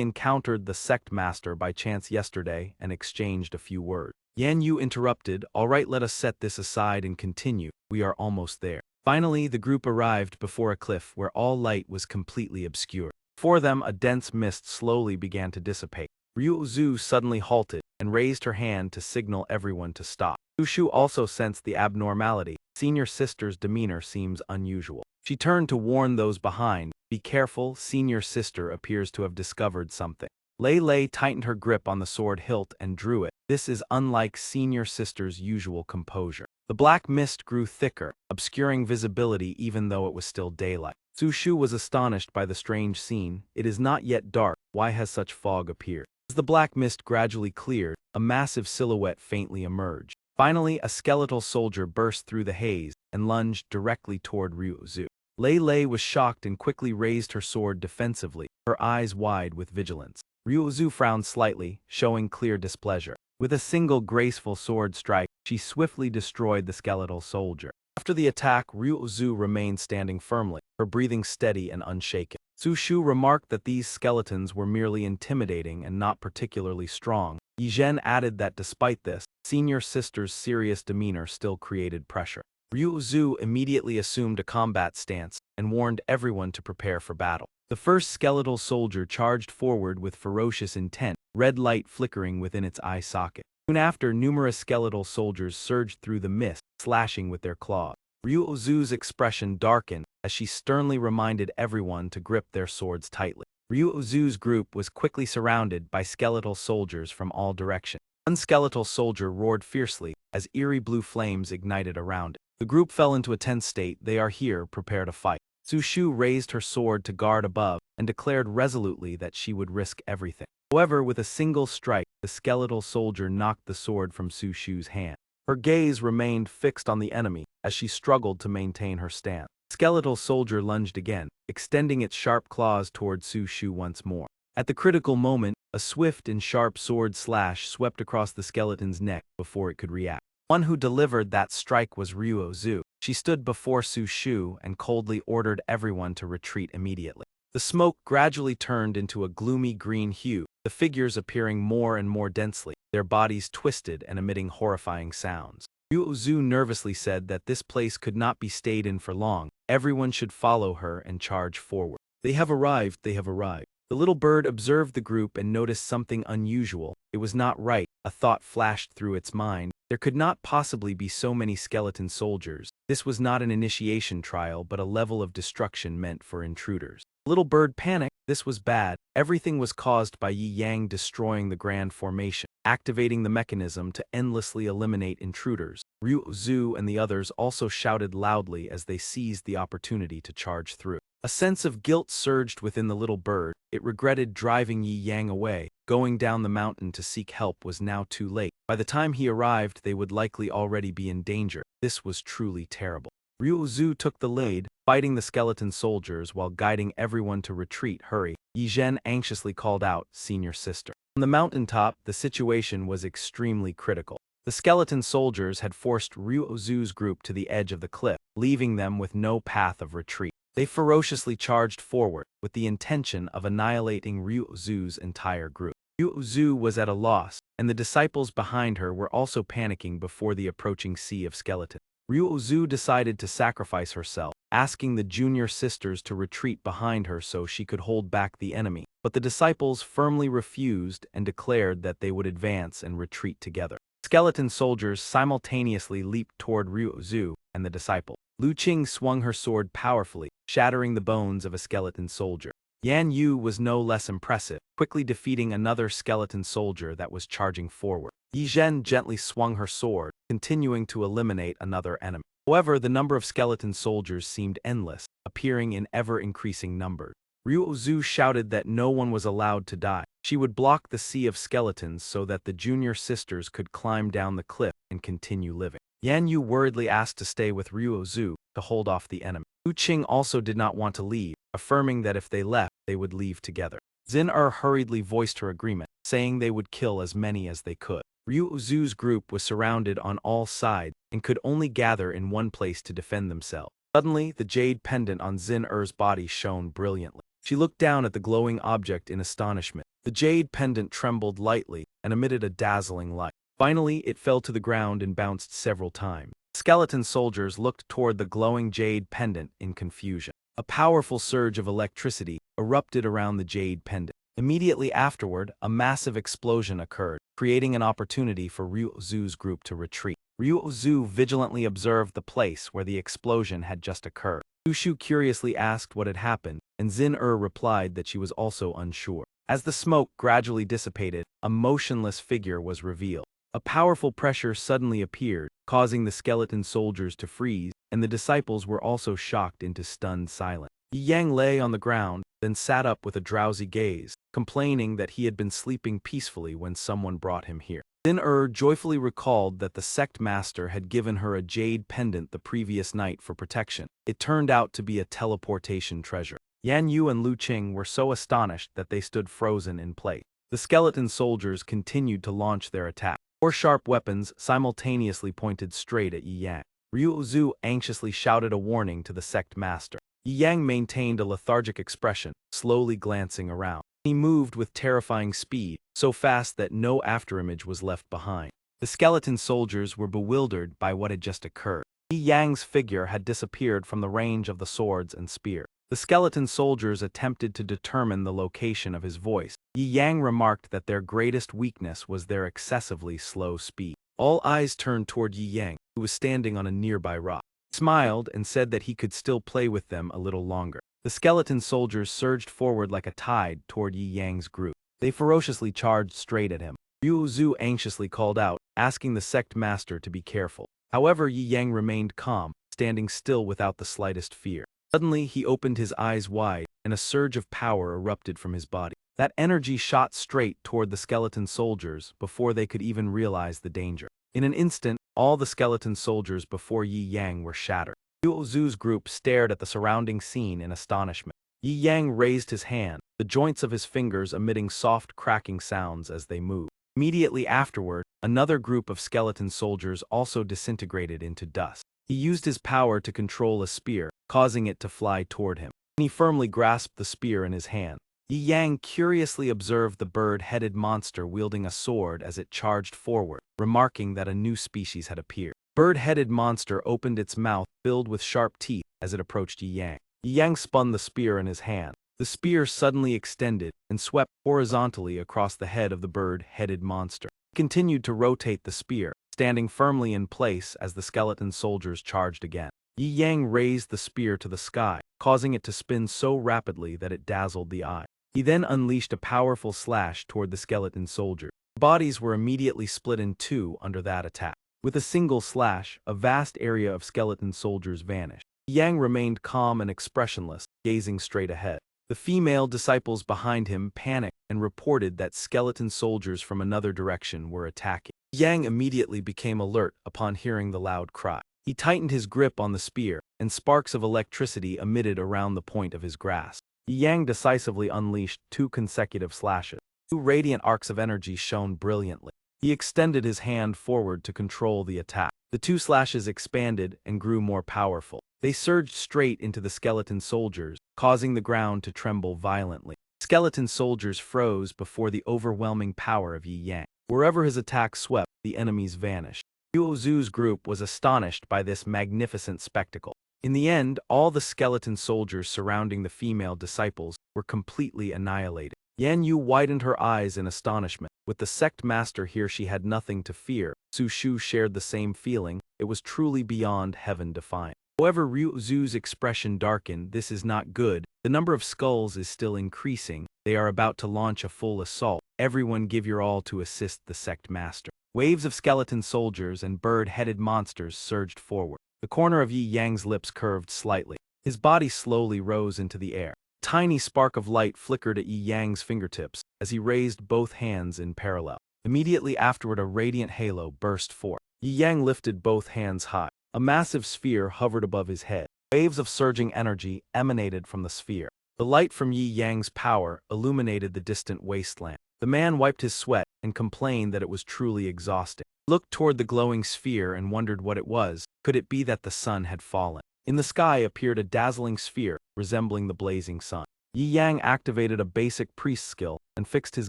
encountered the sect master by chance yesterday and exchanged a few words. Yan Yu interrupted, all right, let us set this aside and continue. We are almost there. Finally, the group arrived before a cliff where all light was completely obscured. Before them, a dense mist slowly began to dissipate. Ryuzu suddenly halted and raised her hand to signal everyone to stop. Sushu also sensed the abnormality. Senior sister's demeanor seems unusual. She turned to warn those behind, be careful, senior sister appears to have discovered something. Lei tightened her grip on the sword hilt and drew it. This is unlike senior sister's usual composure. The black mist grew thicker, obscuring visibility even though it was still daylight. Sushu was astonished by the strange scene. It is not yet dark, why has such fog appeared? As the black mist gradually cleared, a massive silhouette faintly emerged. Finally, a skeletal soldier burst through the haze and lunged directly toward Ryuzu. Lei was shocked and quickly raised her sword defensively, her eyes wide with vigilance. Ryuzu frowned slightly, showing clear displeasure. With a single graceful sword strike, she swiftly destroyed the skeletal soldier. After the attack, Ryuzu remained standing firmly, her breathing steady and unshaken. Sushu remarked that these skeletons were merely intimidating and not particularly strong. Yi Zhen added that despite this, senior sister's serious demeanor still created pressure. Ryuzu immediately assumed a combat stance and warned everyone to prepare for battle. The first skeletal soldier charged forward with ferocious intent, red light flickering within its eye socket. Soon after, numerous skeletal soldiers surged through the mist, slashing with their claws. Ryuzu's expression darkened as she sternly reminded everyone to grip their swords tightly. Ryuzu's group was quickly surrounded by skeletal soldiers from all directions. One skeletal soldier roared fiercely as eerie blue flames ignited around it. The group fell into a tense state. They are here, prepare to fight. Sushu raised her sword to guard above and declared resolutely that she would risk everything. However, with a single strike, the skeletal soldier knocked the sword from Sushu's hand. Her gaze remained fixed on the enemy as she struggled to maintain her stance. The skeletal soldier lunged again, extending its sharp claws toward Sushu once more. At the critical moment, a swift and sharp sword slash swept across the skeleton's neck before it could react. One who delivered that strike was Ryuzu. She stood before Sushu and coldly ordered everyone to retreat immediately. The smoke gradually turned into a gloomy green hue, the figures appearing more and more densely, their bodies twisted and emitting horrifying sounds. Ryuzu nervously said that this place could not be stayed in for long. Everyone should follow her and charge forward. They have arrived, they have arrived. The little bird observed the group and noticed something unusual. It was not right. a thought flashed through its mind. There could not possibly be so many skeleton soldiers. This was not an initiation trial but a level of destruction meant for intruders. Little bird panicked. This was bad. Everything was caused by Yi Yang destroying the Grand Formation, activating the mechanism to endlessly eliminate intruders. Ryu Zhu and the others also shouted loudly as they seized the opportunity to charge through. A sense of guilt surged within the little bird. It regretted driving Yi Yang away. Going down the mountain to seek help was now too late. By the time he arrived, they would likely already be in danger. This was truly terrible. Ryu Zhu took the lead, fighting the skeleton soldiers while guiding everyone to retreat. Hurry, Yi Zhen anxiously called out, senior sister. On the mountaintop, the situation was extremely critical. The skeleton soldiers had forced Ryu Zhu's group to the edge of the cliff, leaving them with no path of retreat. They ferociously charged forward, with the intention of annihilating Ryu Zhu's entire group. Ryu Zhu was at a loss, and the disciples behind her were also panicking before the approaching sea of skeletons. Ryu Zhu decided to sacrifice herself, asking the junior sisters to retreat behind her so she could hold back the enemy. But the disciples firmly refused and declared that they would advance and retreat together. Skeleton soldiers simultaneously leaped toward Ryu Zhu and the disciple. Lu Qing swung her sword powerfully, shattering the bones of a skeleton soldier. Yan Yu was no less impressive, quickly defeating another skeleton soldier that was charging forward. Yi Zhen gently swung her sword, continuing to eliminate another enemy. However, the number of skeleton soldiers seemed endless, appearing in ever-increasing numbers. Ryu Zhu shouted that no one was allowed to die. She would block the sea of skeletons so that the junior sisters could climb down the cliff and continue living. Yan Yu worriedly asked to stay with Ryu Zhu to hold off the enemy. Lu Qing also did not want to leave, affirming that if they left, they would leave together. Xin hurriedly voiced her agreement, saying they would kill as many as they could. Ryu Zhu's group was surrounded on all sides and could only gather in one place to defend themselves. Suddenly, the jade pendant on Xin body shone brilliantly. She looked down at the glowing object in astonishment. The jade pendant trembled lightly and emitted a dazzling light. Finally, it fell to the ground and bounced several times. Skeleton soldiers looked toward the glowing jade pendant in confusion. A powerful surge of electricity erupted around the jade pendant. Immediately afterward, a massive explosion occurred, creating an opportunity for Ryu Zhu's group to retreat. Ryu Zhu vigilantly observed the place where the explosion had just occurred. Lu Shu curiously asked what had happened, and Xin replied that she was also unsure. As the smoke gradually dissipated, a motionless figure was revealed. A powerful pressure suddenly appeared, causing the skeleton soldiers to freeze, and the disciples were also shocked into stunned silence. Yi Yang lay on the ground, then sat up with a drowsy gaze, complaining that he had been sleeping peacefully when someone brought him here. Xin joyfully recalled that the sect master had given her a jade pendant the previous night for protection. It turned out to be a teleportation treasure. Yan Yu and Lu Qing were so astonished that they stood frozen in place. The skeleton soldiers continued to launch their attack. Four sharp weapons simultaneously pointed straight at Yi Yang. Ryu Zhu anxiously shouted a warning to the sect master. Yi Yang maintained a lethargic expression, slowly glancing around. He moved with terrifying speed, so fast that no afterimage was left behind. The skeleton soldiers were bewildered by what had just occurred. Yi Yang's figure had disappeared from the range of the swords and spear. The skeleton soldiers attempted to determine the location of his voice. Yi Yang remarked that their greatest weakness was their excessively slow speed. All eyes turned toward Yi Yang, who was standing on a nearby rock. He smiled and said that he could still play with them a little longer. The skeleton soldiers surged forward like a tide toward Yi Yang's group. They ferociously charged straight at him. Ryu Zhu anxiously called out, asking the sect master to be careful. However, Yi Yang remained calm, standing still without the slightest fear. Suddenly, he opened his eyes wide, and a surge of power erupted from his body. That energy shot straight toward the skeleton soldiers before they could even realize the danger. In an instant, all the skeleton soldiers before Yi Yang were shattered. Ryu Zhu's group stared at the surrounding scene in astonishment. Yi Yang raised his hand, the joints of his fingers emitting soft cracking sounds as they moved. Immediately afterward, another group of skeleton soldiers also disintegrated into dust. He used his power to control a spear, causing it to fly toward him. He firmly grasped the spear in his hand. Yi Yang curiously observed the bird-headed monster wielding a sword as it charged forward, remarking that a new species had appeared. Bird-headed monster opened its mouth filled with sharp teeth as it approached Yi Yang. Yi Yang spun the spear in his hand. The spear suddenly extended and swept horizontally across the head of the bird-headed monster. He continued to rotate the spear, standing firmly in place as the skeleton soldiers charged again. Yi Yang raised the spear to the sky, causing it to spin so rapidly that it dazzled the eye. He then unleashed a powerful slash toward the skeleton soldiers. Their bodies were immediately split in two under that attack. With a single slash, a vast area of skeleton soldiers vanished. Yang remained calm and expressionless, gazing straight ahead. The female disciples behind him panicked and reported that skeleton soldiers from another direction were attacking. Yang immediately became alert upon hearing the loud cry. He tightened his grip on the spear, and sparks of electricity emitted around the point of his grasp. Yang decisively unleashed 2 consecutive slashes. 2 radiant arcs of energy shone brilliantly. He extended his hand forward to control the attack. The 2 slashes expanded and grew more powerful. They surged straight into the skeleton soldiers, causing the ground to tremble violently. Skeleton soldiers froze before the overwhelming power of Yi Yang. Wherever his attack swept, the enemies vanished. Yuo Zu's group was astonished by this magnificent spectacle. In the end, all the skeleton soldiers surrounding the female disciples were completely annihilated. Yan Yu widened her eyes in astonishment. With the sect master here, she had nothing to fear. Su Shu shared the same feeling. It was truly beyond heaven defying. However, Ryu Zu's expression darkened. This is not good. The number of skulls is still increasing. They are about to launch a full assault. Everyone give your all to assist the sect master. Waves of skeleton soldiers and bird-headed monsters surged forward. The corner of Yi Yang's lips curved slightly. His body slowly rose into the air. A tiny spark of light flickered at Yi Yang's fingertips as he raised both hands in parallel. Immediately afterward, a radiant halo burst forth. Yi Yang lifted both hands high. A massive sphere hovered above his head. Waves of surging energy emanated from the sphere. The light from Yi Yang's power illuminated the distant wasteland. The man wiped his sweat and complained that it was truly exhausting. He looked toward the glowing sphere and wondered what it was. Could it be that the sun had fallen? In the sky appeared a dazzling sphere, resembling the blazing sun. Yi Yang activated a basic priest skill and fixed his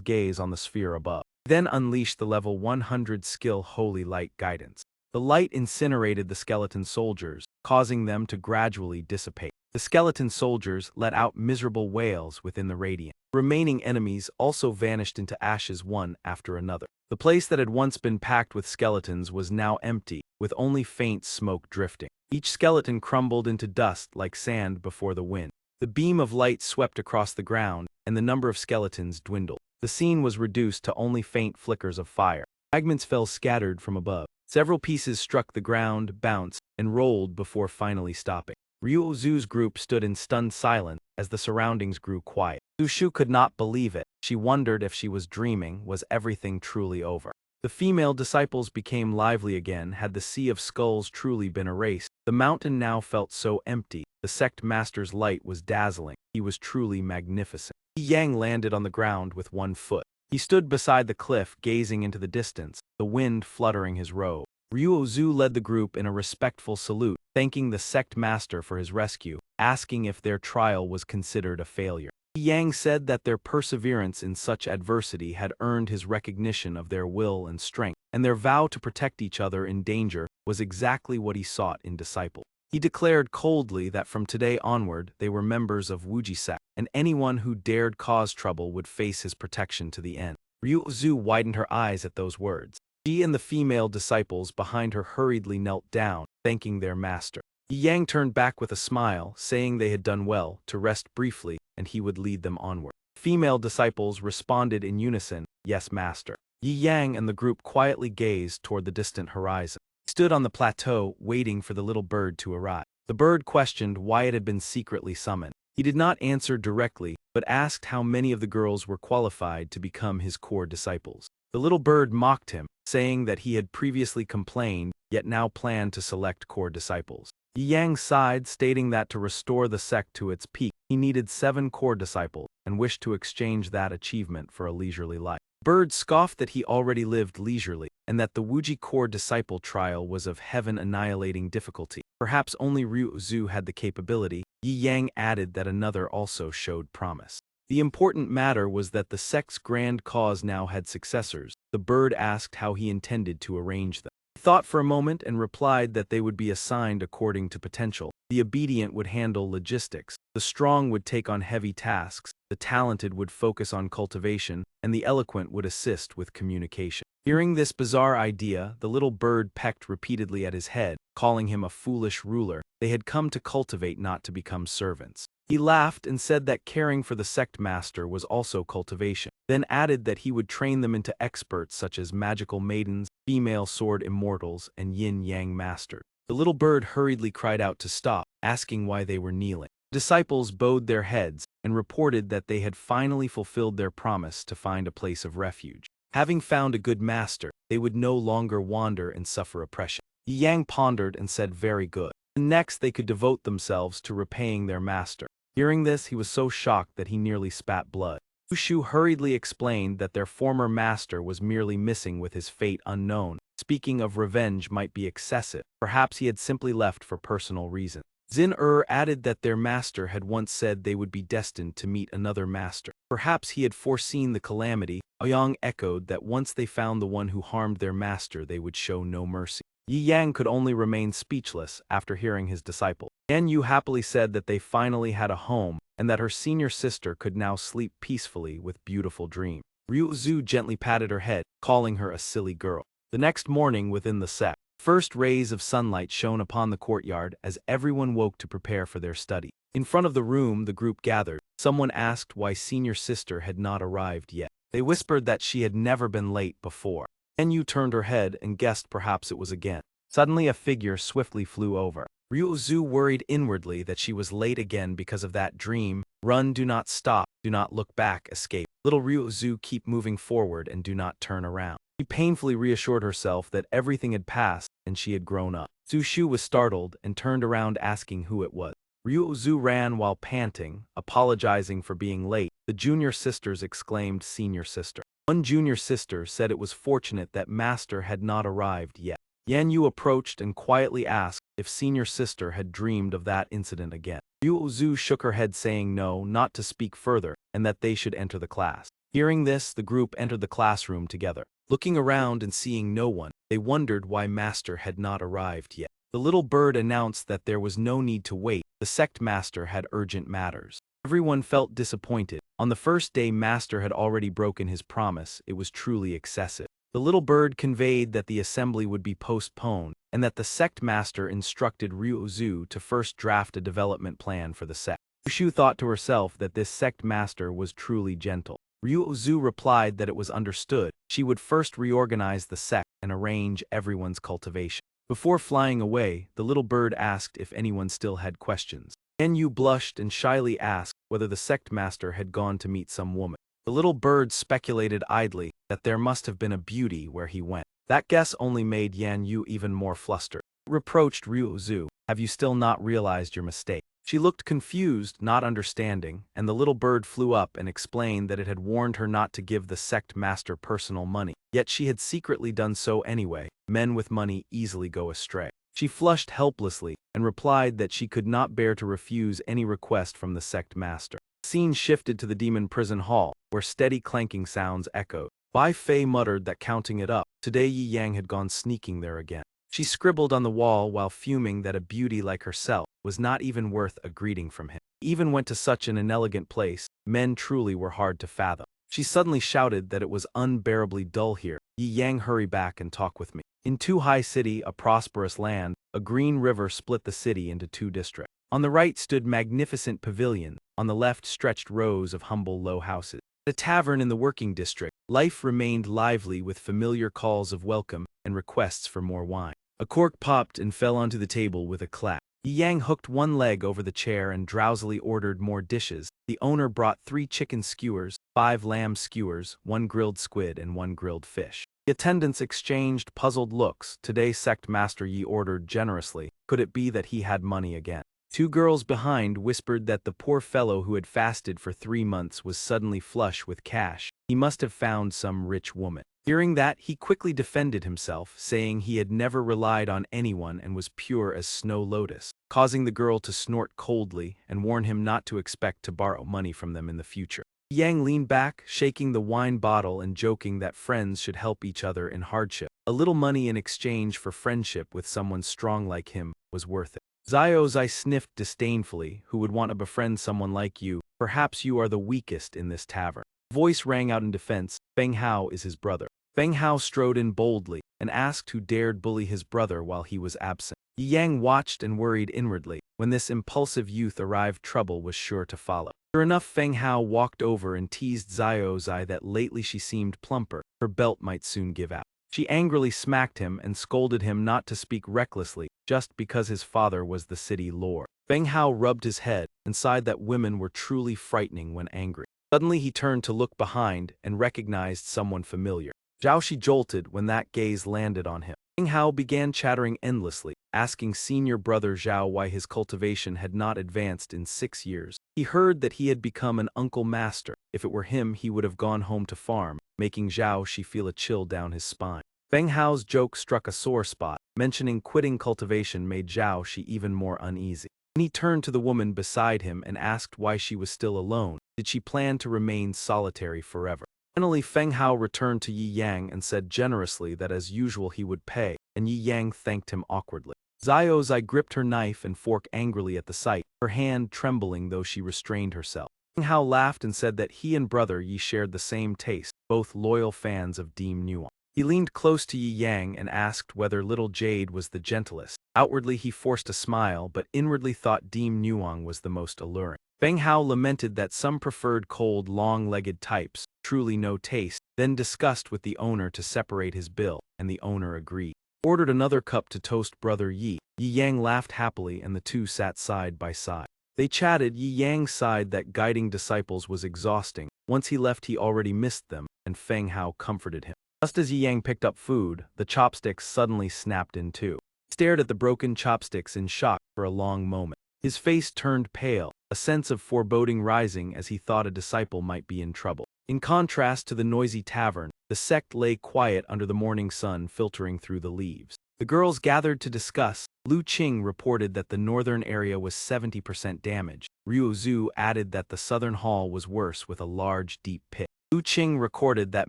gaze on the sphere above. He then unleashed the level 100 skill Holy Light Guidance. The light incinerated the skeleton soldiers, causing them to gradually dissipate. The skeleton soldiers let out miserable wails within the radiant. The remaining enemies also vanished into ashes one after another. The place that had once been packed with skeletons was now empty, with only faint smoke drifting. Each skeleton crumbled into dust like sand before the wind. The beam of light swept across the ground, and the number of skeletons dwindled. The scene was reduced to only faint flickers of fire. Fragments fell scattered from above. Several pieces struck the ground, bounced, and rolled before finally stopping. Ryu Zu's group stood in stunned silence as the surroundings grew quiet. Su Shu could not believe it. She wondered if she was dreaming. Was everything truly over? The female disciples became lively again. Had the sea of skulls truly been erased? The mountain now felt so empty. The sect master's light was dazzling. He was truly magnificent. Yi Yang landed on the ground with one foot. He stood beside the cliff, gazing into the distance, the wind fluttering his robe. Ryu Zu led the group in a respectful salute, thanking the sect master for his rescue, asking if their trial was considered a failure. Yang said that their perseverance in such adversity had earned his recognition of their will and strength, and their vow to protect each other in danger was exactly what he sought in disciples. He declared coldly that from today onward they were members of Wuji sect, and anyone who dared cause trouble would face his protection to the end. Ryu Zu widened her eyes at those words. She and the female disciples behind her hurriedly knelt down, thanking their master. Yi Yang turned back with a smile, saying they had done well, to rest briefly, and he would lead them onward. Female disciples responded in unison, "Yes, master." Yi Yang and the group quietly gazed toward the distant horizon. He stood on the plateau, waiting for the little bird to arrive. The bird questioned why it had been secretly summoned. He did not answer directly, but asked how many of the girls were qualified to become his core disciples. The little bird mocked him, saying that he had previously complained, yet now planned to select core disciples. Yi Yang sighed, stating that to restore the sect to its peak, he needed 7 core disciples, and wished to exchange that achievement for a leisurely life. Bird scoffed that he already lived leisurely, and that the Wuji core disciple trial was of heaven-annihilating difficulty. Perhaps only Ryu Zu had the capability. Yi Yang added that another also showed promise. The important matter was that the sect's grand cause now had successors. The bird asked how he intended to arrange them. He thought for a moment and replied that they would be assigned according to potential. The obedient would handle logistics. The strong would take on heavy tasks, the talented would focus on cultivation, and the eloquent would assist with communication. Hearing this bizarre idea, the little bird pecked repeatedly at his head, calling him a foolish ruler. They had come to cultivate, not to become servants. He laughed and said that caring for the sect master was also cultivation, then added that he would train them into experts such as magical maidens, female sword immortals, and yin-yang masters. The little bird hurriedly cried out to stop, asking why they were kneeling. Disciples bowed their heads and reported that they had finally fulfilled their promise to find a place of refuge. Having found a good master, they would no longer wander and suffer oppression. Yang pondered and said, "Very good." Next, they could devote themselves to repaying their master. Hearing this, he was so shocked that he nearly spat blood. Shu hurriedly explained that their former master was merely missing with his fate unknown. Speaking of revenge might be excessive. Perhaps he had simply left for personal reasons. Zin added that their master had once said they would be destined to meet another master. Perhaps he had foreseen the calamity. Ouyang echoed that once they found the one who harmed their master, they would show no mercy. Yi Yang could only remain speechless after hearing his disciple. Yan Yu happily said that they finally had a home, and that her senior sister could now sleep peacefully with beautiful dreams. Ryu Zhu gently patted her head, calling her a silly girl. The next morning within the sect, first rays of sunlight shone upon the courtyard as everyone woke to prepare for their study. In front of the room the group gathered. Someone asked why senior sister had not arrived yet. They whispered that she had never been late before. Enyu turned her head and guessed perhaps it was again. Suddenly a figure swiftly flew over. Ryu worried inwardly that she was late again because of that dream. Run, do not stop, do not look back, escape. Little Ryu, keep moving forward and do not turn around. She painfully reassured herself that everything had passed and she had grown up. Zushu was startled and turned around asking who it was. Ryu ran while panting, apologizing for being late. The junior sisters exclaimed, "Senior sister." One junior sister said it was fortunate that master had not arrived yet. Yan Yu approached and quietly asked if senior sister had dreamed of that incident again. Ryu shook her head saying no, not to speak further, and that they should enter the class. Hearing this, the group entered the classroom together. Looking around and seeing no one, they wondered why master had not arrived yet. The little bird announced that there was no need to wait. The sect master had urgent matters. Everyone felt disappointed. On the first day master had already broken his promise. It was truly excessive. The little bird conveyed that the assembly would be postponed, and that the sect master instructed Ryu to first draft a development plan for the sect. Shu thought to herself that this sect master was truly gentle. Ryu replied that it was understood. She would first reorganize the sect and arrange everyone's cultivation. Before flying away, the little bird asked if anyone still had questions. Enyu blushed and shyly asked whether the sect master had gone to meet some woman. The little bird speculated idly that there must have been a beauty where he went. That guess only made Yan Yu even more flustered. Reproached Ryu, "Have you still not realized your mistake?" She looked confused, not understanding, and the little bird flew up and explained that it had warned her not to give the sect master personal money. Yet she had secretly done so anyway. Men with money easily go astray. She flushed helplessly and replied that she could not bear to refuse any request from the sect master. The scene shifted to the demon prison hall, where steady clanking sounds echoed. Bai Fei muttered that counting it up, today Yi Yang had gone sneaking there again. She scribbled on the wall while fuming that a beauty like herself was not even worth a greeting from him. He even went to such an inelegant place. Men truly were hard to fathom. She suddenly shouted that it was unbearably dull here. Yi Yang, hurry back and talk with me. In Tu Hai City, a prosperous land, a green river split the city into two districts. On the right stood magnificent pavilions. On the left stretched rows of humble low houses. At a tavern in the working district, life remained lively with familiar calls of welcome and requests for more wine. A cork popped and fell onto the table with a clap. Yi Yang hooked one leg over the chair and drowsily ordered more dishes. The owner brought 3 chicken skewers, 5 lamb skewers, 1 grilled squid, and 1 grilled fish. The attendants exchanged puzzled looks. Today sect master Yi ordered generously. Could it be that he had money again? 2 girls behind whispered that the poor fellow who had fasted for 3 months was suddenly flush with cash. He must have found some rich woman. Hearing that, he quickly defended himself, saying he had never relied on anyone and was pure as snow lotus, causing the girl to snort coldly and warn him not to expect to borrow money from them in the future. Yang leaned back, shaking the wine bottle and joking that friends should help each other in hardship. A little money in exchange for friendship with someone strong like him was worth it. Zai sniffed disdainfully. Who would want to befriend someone like you? perhaps you are the weakest in this tavern. A voice rang out in defense. Feng Hao is his brother. Feng Hao strode in boldly and asked who dared bully his brother while he was absent. Yi Yang watched and worried inwardly. When this impulsive youth arrived, trouble was sure to follow. Sure enough, Feng Hao walked over and teased Xiaozai that lately she seemed plumper. Her belt might soon give out. She angrily smacked him and scolded him not to speak recklessly just because his father was the city lord. Feng Hao rubbed his head and sighed that women were truly frightening when angry. Suddenly he turned to look behind and recognized someone familiar. Zhao jolted when that gaze landed on him. Feng Hao began chattering endlessly, asking senior brother Zhao why his cultivation had not advanced in 6 years. He heard that he had become an uncle master. If it were him, he would have gone home to farm, making Zhao feel a chill down his spine. Feng Hao's joke struck a sore spot. Mentioning quitting cultivation made Zhao even more uneasy. Then he turned to the woman beside him and asked why she was still alone. Did she plan to remain solitary forever? Finally, Feng Hao returned to Yi Yang and said generously that as usual he would pay, and Yi Yang thanked him awkwardly. Xiaozai gripped her knife and fork angrily at the sight, her hand trembling though she restrained herself. Feng Hao laughed and said that he and brother Yi shared the same taste, both loyal fans of Diem Nuang. He leaned close to Yi Yang and asked whether little Jade was the gentlest. Outwardly he forced a smile, but inwardly thought Diem Nuang was the most alluring. Feng Hao lamented that some preferred cold, long-legged types, truly no taste, then discussed with the owner to separate his bill, and the owner agreed. Ordered another cup to toast brother Yi. Yi Yang laughed happily and the two sat side by side. They chatted. Yi Yang sighed that guiding disciples was exhausting. Once he left he already missed them, and Feng Hao comforted him. Just as Yi Yang picked up food, the chopsticks suddenly snapped in two. He stared at the broken chopsticks in shock for a long moment. His face turned pale, a sense of foreboding rising as he thought a disciple might be in trouble. In contrast to the noisy tavern, the sect lay quiet under the morning sun filtering through the leaves. The girls gathered to discuss. Lu Qing reported that the northern area was 70% damaged. Ryu Zhu added that the southern hall was worse with a large, deep pit. Lu Qing recorded that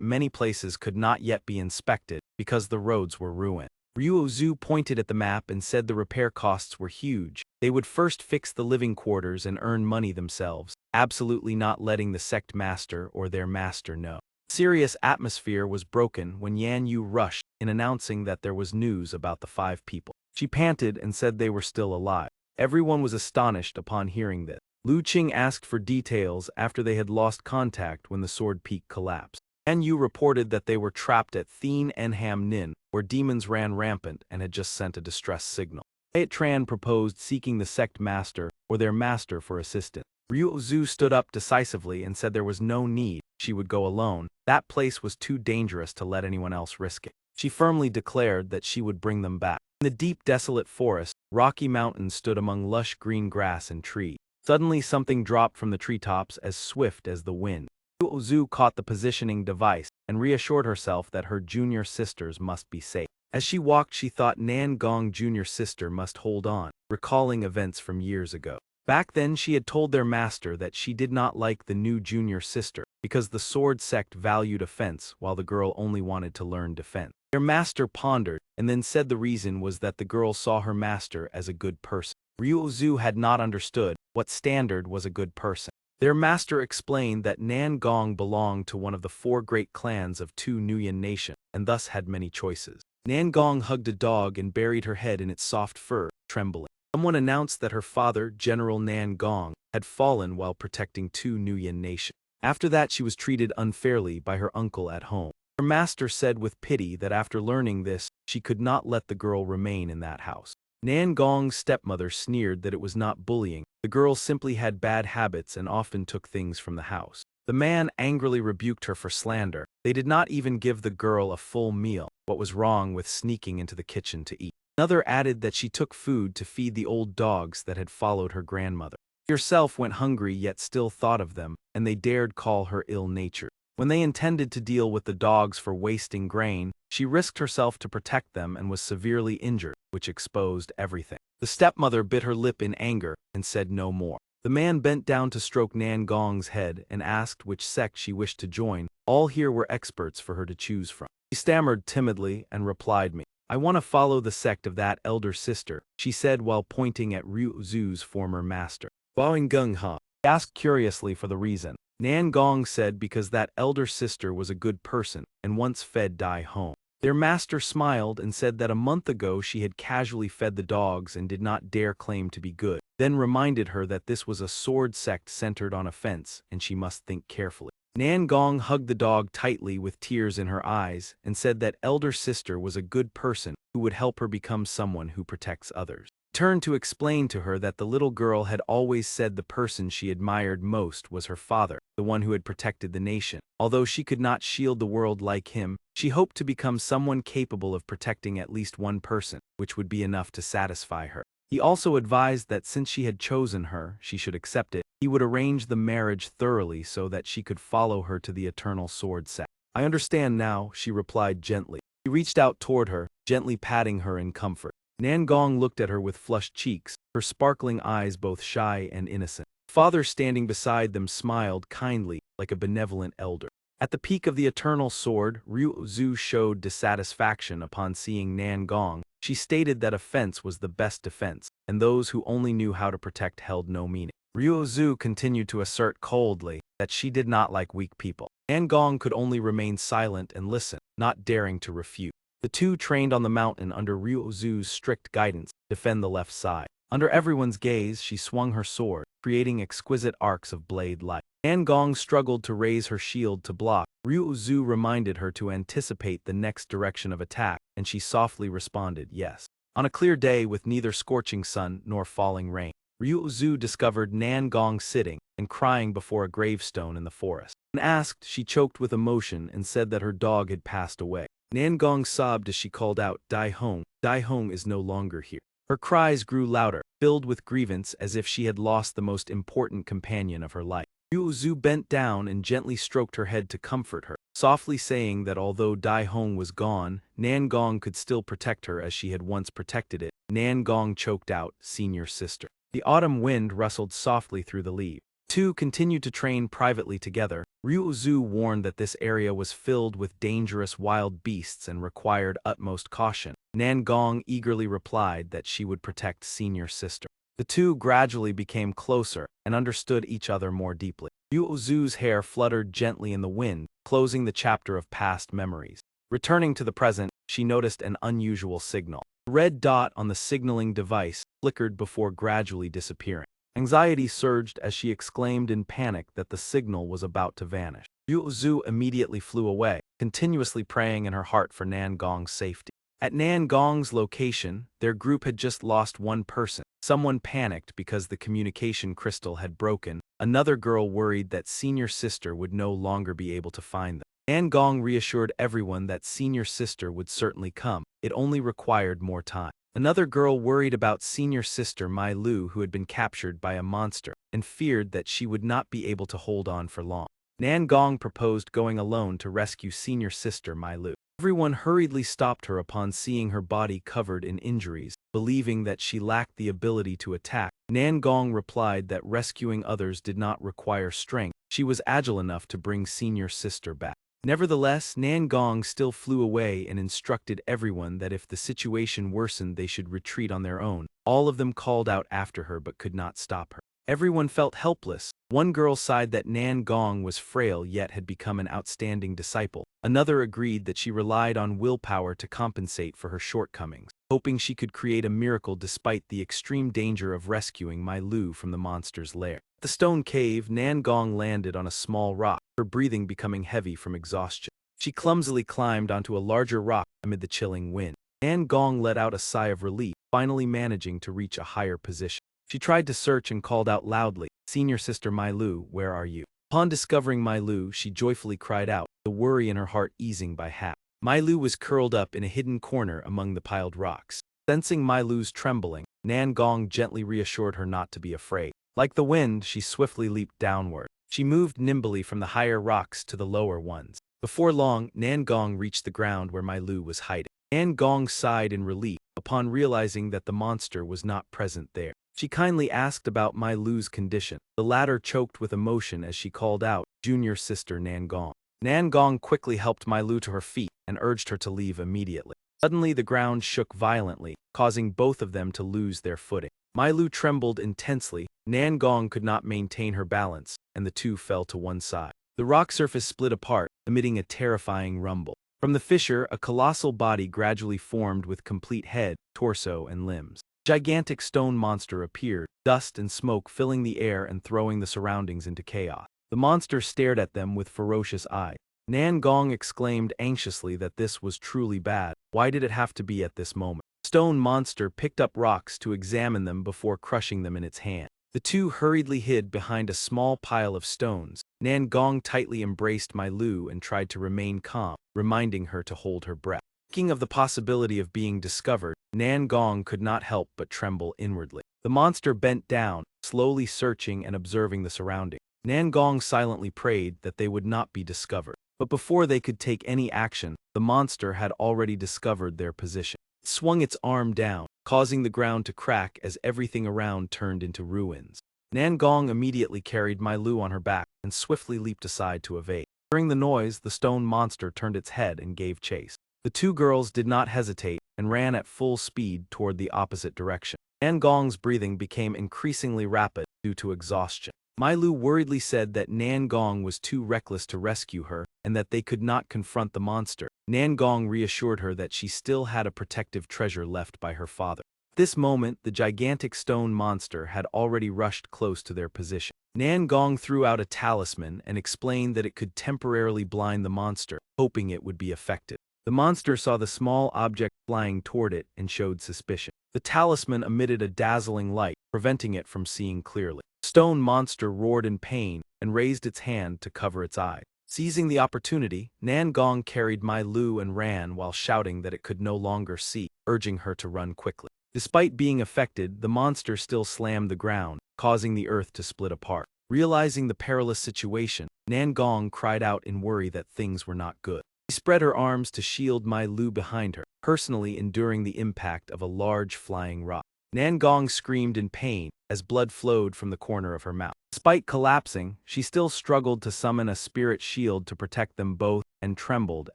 many places could not yet be inspected because the roads were ruined. Ryu Zhu pointed at the map and said the repair costs were huge. They would first fix the living quarters and earn money themselves, absolutely not letting the sect master or their master know. The serious atmosphere was broken when Yan Yu rushed in announcing that there was news about the 5 people. She panted and said they were still alive. Everyone was astonished upon hearing this. Lu Qing asked for details after they had lost contact when the Sword Peak collapsed. Yan Yu reported that they were trapped at Thien Enham Nin, where demons ran rampant and had just sent a distress signal. Ayat Tran proposed seeking the sect master or their master for assistance. Ryu Zhu stood up decisively and said there was no need, she would go alone. That place was too dangerous to let anyone else risk it. She firmly declared that she would bring them back. In the deep, desolate forest, rocky mountains stood among lush green grass and trees. Suddenly something dropped from the treetops as swift as the wind. Ryu Zhu caught the positioning device and reassured herself that her junior sisters must be safe. As she walked she thought Nan Gong junior sister must hold on, recalling events from years ago. Back then she had told their master that she did not like the new junior sister because the sword sect valued offense while the girl only wanted to learn defense. Their master pondered and then said the reason was that the girl saw her master as a good person. Ryu Zhu had not understood what standard was a good person. Their master explained that Nan Gong belonged to one of the 4 great clans of 2 Nuyen Nation and thus had many choices. Nan Gong hugged a dog and buried her head in its soft fur, trembling. Someone announced that her father, General Nan Gong, had fallen while protecting 2 Nuyen Nation. After that she was treated unfairly by her uncle at home. Her master said with pity that after learning this, she could not let the girl remain in that house. Nan Gong's stepmother sneered that it was not bullying. The girl simply had bad habits and often took things from the house. The man angrily rebuked her for slander. They did not even give the girl a full meal. What was wrong with sneaking into the kitchen to eat? Another added that she took food to feed the old dogs that had followed her grandmother. She herself went hungry yet still thought of them, and they dared call her ill-natured. When they intended to deal with the dogs for wasting grain, she risked herself to protect them and was severely injured, which exposed everything. The stepmother bit her lip in anger and said no more. The man bent down to stroke Nan Gong's head and asked which sect she wished to join. All here were experts for her to choose from. She stammered timidly and replied me. I want to follow the sect of that elder sister, she said while pointing at Ryu Zhu's former master. Bowing Gung Ha. He asked curiously for the reason. Nan Gong said because that elder sister was a good person and once fed Dai Hong. Their master smiled and said that a month ago she had casually fed the dogs and did not dare claim to be good, then reminded her that this was a sword sect centered on offense and she must think carefully. Nan Gong hugged the dog tightly with tears in her eyes and said that elder sister was a good person who would help her become someone who protects others. Turned to explain to her that the little girl had always said the person she admired most was her father, the one who had protected the nation. Although she could not shield the world like him, she hoped to become someone capable of protecting at least one person, which would be enough to satisfy her. He also advised that since she had chosen her, she should accept it. He would arrange the marriage thoroughly so that she could follow her to the eternal sword set. "I understand now," she replied gently. He reached out toward her, gently patting her in comfort. Nan Gong looked at her with flushed cheeks, her sparkling eyes both shy and innocent. Father standing beside them smiled kindly, like a benevolent elder. At the peak of the eternal sword, Ryu Zhu showed dissatisfaction upon seeing Nan Gong. She stated that offense was the best defense, and those who only knew how to protect held no meaning. Ryu Zhu continued to assert coldly that she did not like weak people. Nan Gong could only remain silent and listen, not daring to refute. The two trained on the mountain under Ryu Zhu's strict guidance, defend the left side. Under everyone's gaze, she swung her sword, creating exquisite arcs of blade light. Nan Gong struggled to raise her shield to block. Ryu Zhu reminded her to anticipate the next direction of attack, and she softly responded yes. On a clear day with neither scorching sun nor falling rain, Ryu Zhu discovered Nan Gong sitting and crying before a gravestone in the forest. When asked, she choked with emotion and said that her dog had passed away. Nan Gong sobbed as she called out, "Dai Hong, Dai Hong is no longer here." Her cries grew louder, filled with grievance as if she had lost the most important companion of her life. Ryu Zhu bent down and gently stroked her head to comfort her, softly saying that although Dai Hong was gone, Nan Gong could still protect her as she had once protected it. Nan Gong choked out, "Senior sister." The autumn wind rustled softly through the leaves. Two continued to train privately together. Ryu Zhu warned that this area was filled with dangerous wild beasts and required utmost caution. Nan Gong eagerly replied that she would protect senior sister. The two gradually became closer and understood each other more deeply. Ryu Zhu's hair fluttered gently in the wind, closing the chapter of past memories. Returning to the present, she noticed an unusual signal. The red dot on the signaling device flickered before gradually disappearing. Anxiety surged as she exclaimed in panic that the signal was about to vanish. Ryu Zhu immediately flew away, continuously praying in her heart for Nan Gong's safety. At Nan Gong's location, their group had just lost one person. Someone panicked because the communication crystal had broken. Another girl worried that senior sister would no longer be able to find them. Nan Gong reassured everyone that senior sister would certainly come. It only required more time. Another girl worried about senior sister Mai Lu, who had been captured by a monster, and feared that she would not be able to hold on for long. Nan Gong proposed going alone to rescue senior sister Mai Lu. Everyone hurriedly stopped her upon seeing her body covered in injuries, believing that she lacked the ability to attack. Nan Gong replied that rescuing others did not require strength. She was agile enough to bring senior sister back. Nevertheless, Nan Gong still flew away and instructed everyone that if the situation worsened they should retreat on their own. All of them called out after her but could not stop her. Everyone felt helpless. One girl sighed that Nan Gong was frail yet had become an outstanding disciple. Another agreed that she relied on willpower to compensate for her shortcomings, hoping she could create a miracle despite the extreme danger of rescuing Mai Lu from the monster's lair. At the stone cave, Nan Gong landed on a small rock, her breathing becoming heavy from exhaustion. She clumsily climbed onto a larger rock amid the chilling wind. Nan Gong let out a sigh of relief, finally managing to reach a higher position. She tried to search and called out loudly, "Senior sister Mai Lu, where are you?" Upon discovering Mai Lu, she joyfully cried out, the worry in her heart easing by half. Mai Lu was curled up in a hidden corner among the piled rocks. Sensing Mai Lu's trembling, Nan Gong gently reassured her not to be afraid. Like the wind, she swiftly leaped downward. She moved nimbly from the higher rocks to the lower ones. Before long, Nan Gong reached the ground where Mai Lu was hiding. Nan Gong sighed in relief upon realizing that the monster was not present there. She kindly asked about Mai Lu's condition. The latter choked with emotion as she called out, "Junior sister Nan Gong." Nan Gong quickly helped Mai Lu to her feet and urged her to leave immediately. Suddenly the ground shook violently, causing both of them to lose their footing. Mai Lu trembled intensely, Nan Gong could not maintain her balance, and the two fell to one side. The rock surface split apart, emitting a terrifying rumble. From the fissure, a colossal body gradually formed with complete head, torso, and limbs. A gigantic stone monster appeared, dust and smoke filling the air and throwing the surroundings into chaos. The monster stared at them with ferocious eyes. Nan Gong exclaimed anxiously that this was truly bad. Why did it have to be at this moment? The stone monster picked up rocks to examine them before crushing them in its hand. The two hurriedly hid behind a small pile of stones. Nan Gong tightly embraced Mai Lu and tried to remain calm, reminding her to hold her breath. Thinking of the possibility of being discovered, Nan Gong could not help but tremble inwardly. The monster bent down, slowly searching and observing the surroundings. Nan Gong silently prayed that they would not be discovered. But before they could take any action, the monster had already discovered their position. It swung its arm down, causing the ground to crack as everything around turned into ruins. Nan Gong immediately carried Mai Lu on her back and swiftly leaped aside to evade. During the noise, the stone monster turned its head and gave chase. The two girls did not hesitate and ran at full speed toward the opposite direction. Nan Gong's breathing became increasingly rapid due to exhaustion. Mai Lu worriedly said that Nan Gong was too reckless to rescue her and that they could not confront the monster. Nan Gong reassured her that she still had a protective treasure left by her father. At this moment, the gigantic stone monster had already rushed close to their position. Nan Gong threw out a talisman and explained that it could temporarily blind the monster, hoping it would be effective. The monster saw the small object flying toward it and showed suspicion. The talisman emitted a dazzling light, preventing it from seeing clearly. The stone monster roared in pain and raised its hand to cover its eyes. Seizing the opportunity, Nan Gong carried Mai Lu and ran while shouting that it could no longer see, urging her to run quickly. Despite being affected, the monster still slammed the ground, causing the earth to split apart. Realizing the perilous situation, Nan Gong cried out in worry that things were not good. She spread her arms to shield Mai Lu behind her, personally enduring the impact of a large flying rock. Nan Gong screamed in pain as blood flowed from the corner of her mouth. Despite collapsing, she still struggled to summon a spirit shield to protect them both and trembled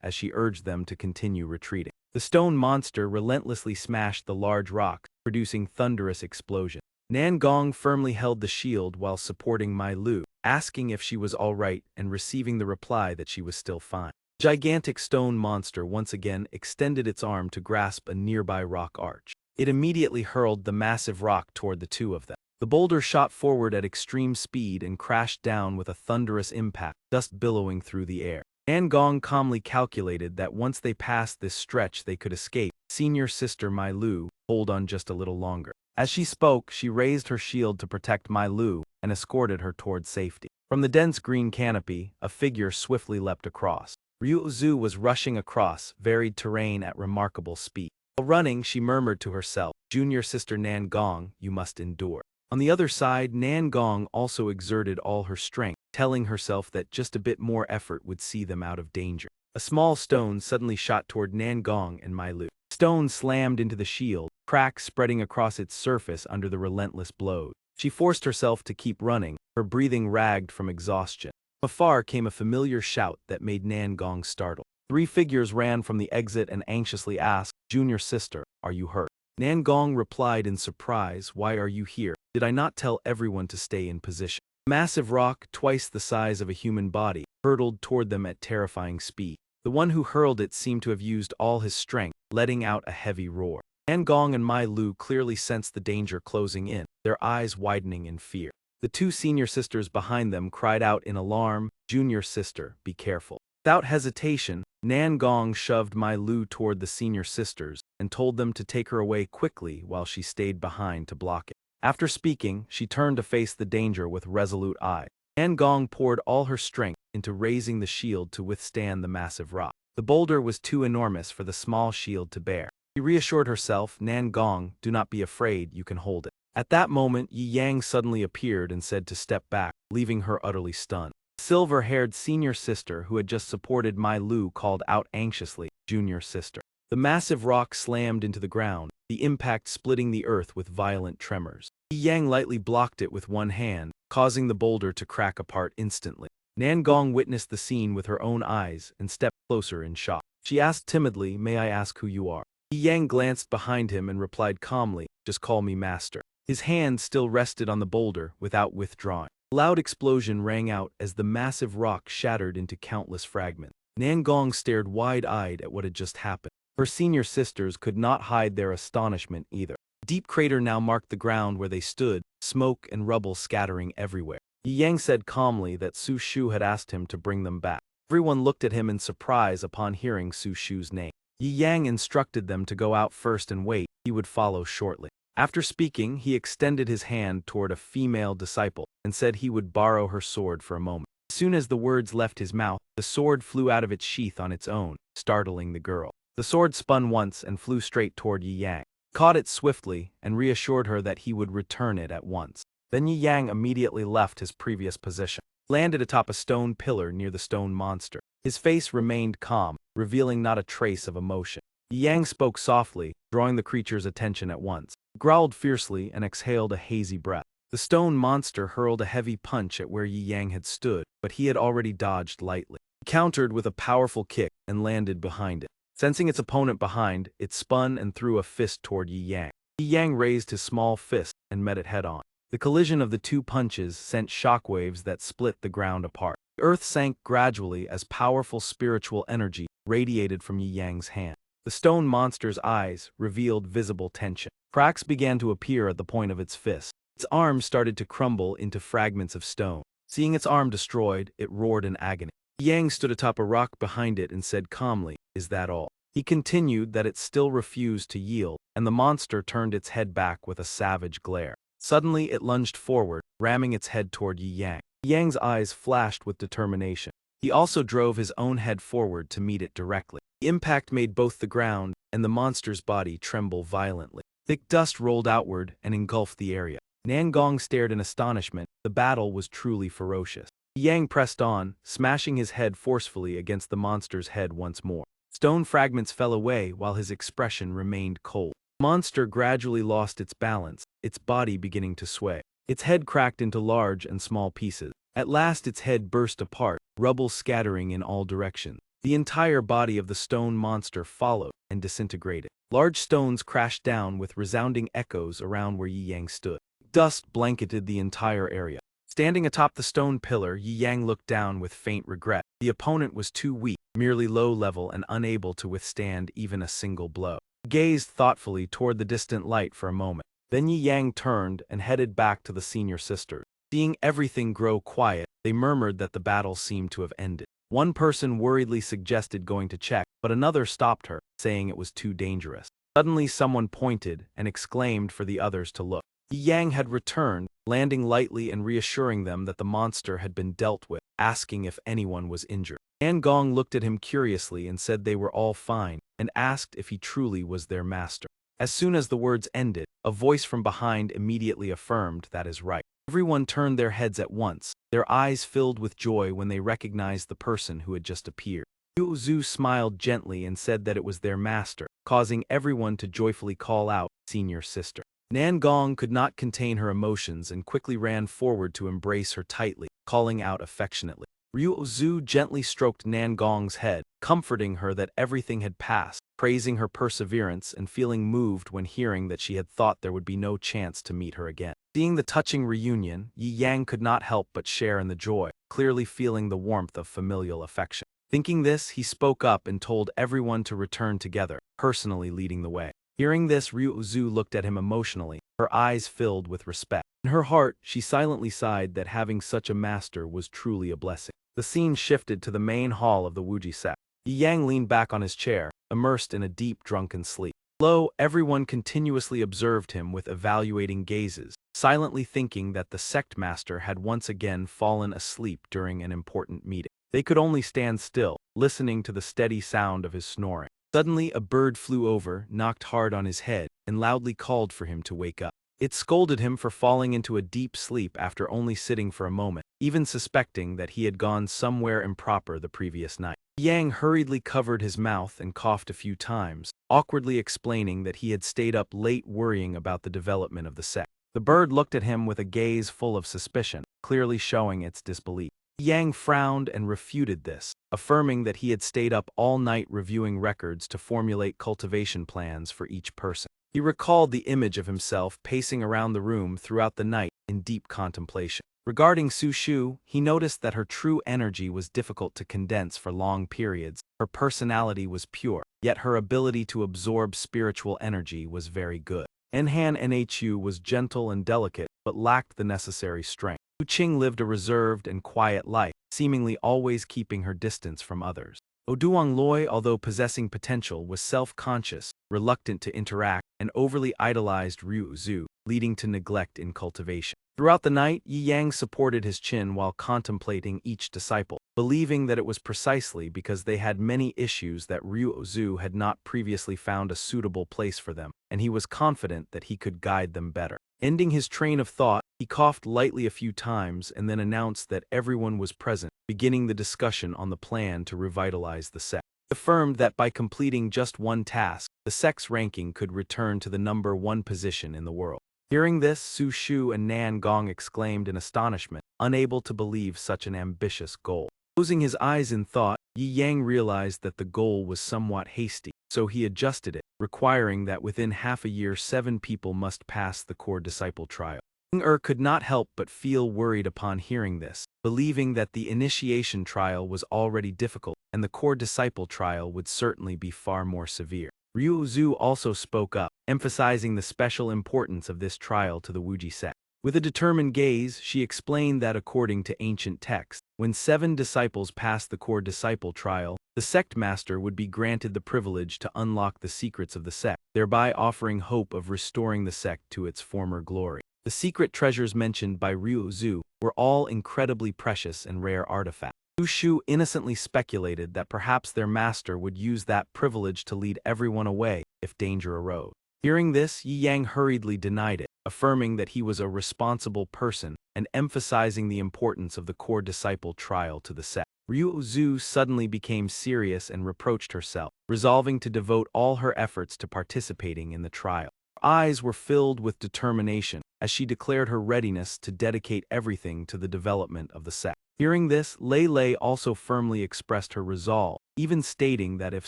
as she urged them to continue retreating. The stone monster relentlessly smashed the large rock, producing thunderous explosions. Nan Gong firmly held the shield while supporting Mai Lu, asking if she was all right and receiving the reply that she was still fine. The gigantic stone monster once again extended its arm to grasp a nearby rock arch. It immediately hurled the massive rock toward the two of them. The boulder shot forward at extreme speed and crashed down with a thunderous impact, dust billowing through the air. Nan Gong calmly calculated that once they passed this stretch they could escape. Senior sister Mai Lu, hold on just a little longer. As she spoke, she raised her shield to protect Mai Lu and escorted her toward safety. From the dense green canopy, a figure swiftly leapt across. Ryu Zhu was rushing across varied terrain at remarkable speed. While running, she murmured to herself, "Junior sister Nan Gong, you must endure." On the other side, Nan Gong also exerted all her strength, telling herself that just a bit more effort would see them out of danger. A small stone suddenly shot toward Nan Gong and Mai Lu. The stone slammed into the shield, cracks spreading across its surface under the relentless blows. She forced herself to keep running, her breathing ragged from exhaustion. From afar came a familiar shout that made Nan Gong startled. Three figures ran from the exit and anxiously asked, "Junior sister, are you hurt?" Nan Gong replied in surprise, "Why are you here? Did I not tell everyone to stay in position?" A massive rock, twice the size of a human body, hurtled toward them at terrifying speed. The one who hurled it seemed to have used all his strength, letting out a heavy roar. Nan Gong and Mai Lu clearly sensed the danger closing in, their eyes widening in fear. The two senior sisters behind them cried out in alarm, "Junior sister, be careful." Without hesitation, Nan Gong shoved Mai Lu toward the senior sisters and told them to take her away quickly while she stayed behind to block it. After speaking, she turned to face the danger with resolute eyes. Nan Gong poured all her strength into raising the shield to withstand the massive rock. The boulder was too enormous for the small shield to bear. She reassured herself, "Nan Gong, do not be afraid, you can hold it." At that moment, Yi Yang suddenly appeared and said to step back, leaving her utterly stunned. The silver-haired senior sister who had just supported Mai Lu called out anxiously, "Junior sister." The massive rock slammed into the ground, the impact splitting the earth with violent tremors. Yi Yang lightly blocked it with one hand, causing the boulder to crack apart instantly. Nan Gong witnessed the scene with her own eyes and stepped closer in shock. She asked timidly, "May I ask who you are?" Yi Yang glanced behind him and replied calmly, "Just call me master." His hand still rested on the boulder without withdrawing. A loud explosion rang out as the massive rock shattered into countless fragments. Nangong stared wide-eyed at what had just happened. Her senior sisters could not hide their astonishment either. A deep crater now marked the ground where they stood, smoke and rubble scattering everywhere. Yi Yang said calmly that Su Shu had asked him to bring them back. Everyone looked at him in surprise upon hearing Su Shu's name. Yi Yang instructed them to go out first and wait, he would follow shortly. After speaking, he extended his hand toward a female disciple and said he would borrow her sword for a moment. As soon as the words left his mouth, the sword flew out of its sheath on its own, startling the girl. The sword spun once and flew straight toward Yi Yang. He caught it swiftly and reassured her that he would return it at once. Then Yi Yang immediately left his previous position. He landed atop a stone pillar near the stone monster. His face remained calm, revealing not a trace of emotion. Yi Yang spoke softly, drawing the creature's attention at once. He growled fiercely and exhaled a hazy breath. The stone monster hurled a heavy punch at where Yi Yang had stood, but he had already dodged lightly. He countered with a powerful kick and landed behind it. Sensing its opponent behind, it spun and threw a fist toward Yi Yang. Yi Yang raised his small fist and met it head-on. The collision of the two punches sent shockwaves that split the ground apart. The earth sank gradually as powerful spiritual energy radiated from Yi Yang's hand. The stone monster's eyes revealed visible tension. Cracks began to appear at the point of its fist. Its arm started to crumble into fragments of stone. Seeing its arm destroyed, it roared in agony. Yi Yang stood atop a rock behind it and said calmly, "Is that all?" He continued that it still refused to yield, and the monster turned its head back with a savage glare. Suddenly it lunged forward, ramming its head toward Yi Yang. Yi Yang's eyes flashed with determination. He also drove his own head forward to meet it directly. The impact made both the ground and the monster's body tremble violently. Thick dust rolled outward and engulfed the area. Nangong stared in astonishment. The battle was truly ferocious. Yi Yang pressed on, smashing his head forcefully against the monster's head once more. Stone fragments fell away while his expression remained cold. The monster gradually lost its balance, its body beginning to sway. Its head cracked into large and small pieces. At last its head burst apart, rubble scattering in all directions. The entire body of the stone monster followed and disintegrated. Large stones crashed down with resounding echoes around where Yi Yang stood. Dust blanketed the entire area. Standing atop the stone pillar, Yi Yang looked down with faint regret. The opponent was too weak, merely low-level and unable to withstand even a single blow. He gazed thoughtfully toward the distant light for a moment. Then Yi Yang turned and headed back to the senior sisters. Seeing everything grow quiet, they murmured that the battle seemed to have ended. One person worriedly suggested going to check, but another stopped her, saying it was too dangerous. Suddenly someone pointed and exclaimed for the others to look. Yi Yang had returned, landing lightly and reassuring them that the monster had been dealt with, asking if anyone was injured. Nangong looked at him curiously and said they were all fine, and asked if he truly was their master. As soon as the words ended, a voice from behind immediately affirmed that is right. Everyone turned their heads at once, their eyes filled with joy when they recognized the person who had just appeared. Yu Zhu smiled gently and said that it was their master, causing everyone to joyfully call out, "Senior sister." Nangong could not contain her emotions and quickly ran forward to embrace her tightly, calling out affectionately. Ryu Zhu gently stroked Nangong's head, comforting her that everything had passed, praising her perseverance and feeling moved when hearing that she had thought there would be no chance to meet her again. Seeing the touching reunion, Yi Yang could not help but share in the joy, clearly feeling the warmth of familial affection. Thinking this, he spoke up and told everyone to return together, personally leading the way. Hearing this, Ryu Zhu looked at him emotionally, her eyes filled with respect. In her heart, she silently sighed that having such a master was truly a blessing. The scene shifted to the main hall of the Wuji sect. Yi Yang leaned back on his chair, immersed in a deep drunken sleep. Below, everyone continuously observed him with evaluating gazes, silently thinking that the sect master had once again fallen asleep during an important meeting. They could only stand still, listening to the steady sound of his snoring. Suddenly, a bird flew over, knocked hard on his head, and loudly called for him to wake up. It scolded him for falling into a deep sleep after only sitting for a moment, even suspecting that he had gone somewhere improper the previous night. Yang hurriedly covered his mouth and coughed a few times, awkwardly explaining that he had stayed up late worrying about the development of the sect. The bird looked at him with a gaze full of suspicion, clearly showing its disbelief. Yang frowned and refuted this, affirming that he had stayed up all night reviewing records to formulate cultivation plans for each person. He recalled the image of himself pacing around the room throughout the night in deep contemplation. Regarding Su Shu, he noticed that her true energy was difficult to condense for long periods. Her personality was pure, yet her ability to absorb spiritual energy was very good. Enhan Nhu was gentle and delicate, but lacked the necessary strength. Wu Qing lived a reserved and quiet life, seemingly always keeping her distance from others. Oduang Loi, although possessing potential, was self-conscious, reluctant to interact, and overly idolized Ryu Zhu, leading to neglect in cultivation. Throughout the night, Yi Yang supported his chin while contemplating each disciple, believing that it was precisely because they had many issues that Ryu Zhu had not previously found a suitable place for them, and he was confident that he could guide them better. Ending his train of thought, he coughed lightly a few times and then announced that everyone was present, beginning the discussion on the plan to revitalize the sect. He affirmed that by completing just one task, the sect's ranking could return to the number 1 position in the world. Hearing this, Su Shu and Nan Gong exclaimed in astonishment, unable to believe such an ambitious goal. Closing his eyes in thought, Yi Yang realized that the goal was somewhat hasty, so he adjusted it, requiring that within half a year 7 people must pass the core disciple trial. King could not help but feel worried upon hearing this, believing that the initiation trial was already difficult, and the core disciple trial would certainly be far more severe. Ryu Zhu also spoke up, emphasizing the special importance of this trial to the Wuji sect. With a determined gaze, she explained that according to ancient texts, when 7 disciples passed the core disciple trial, the sect master would be granted the privilege to unlock the secrets of the sect, thereby offering hope of restoring the sect to its former glory. The secret treasures mentioned by Ryu Zhu were all incredibly precious and rare artifacts. Su Shu innocently speculated that perhaps their master would use that privilege to lead everyone away if danger arose. Hearing this, Yi Yang hurriedly denied it, affirming that he was a responsible person and emphasizing the importance of the core disciple trial to the sect. Ryu Zhu suddenly became serious and reproached herself, resolving to devote all her efforts to participating in the trial. Her eyes were filled with determination as she declared her readiness to dedicate everything to the development of the sect. Hearing this, Lei Lei also firmly expressed her resolve, even stating that if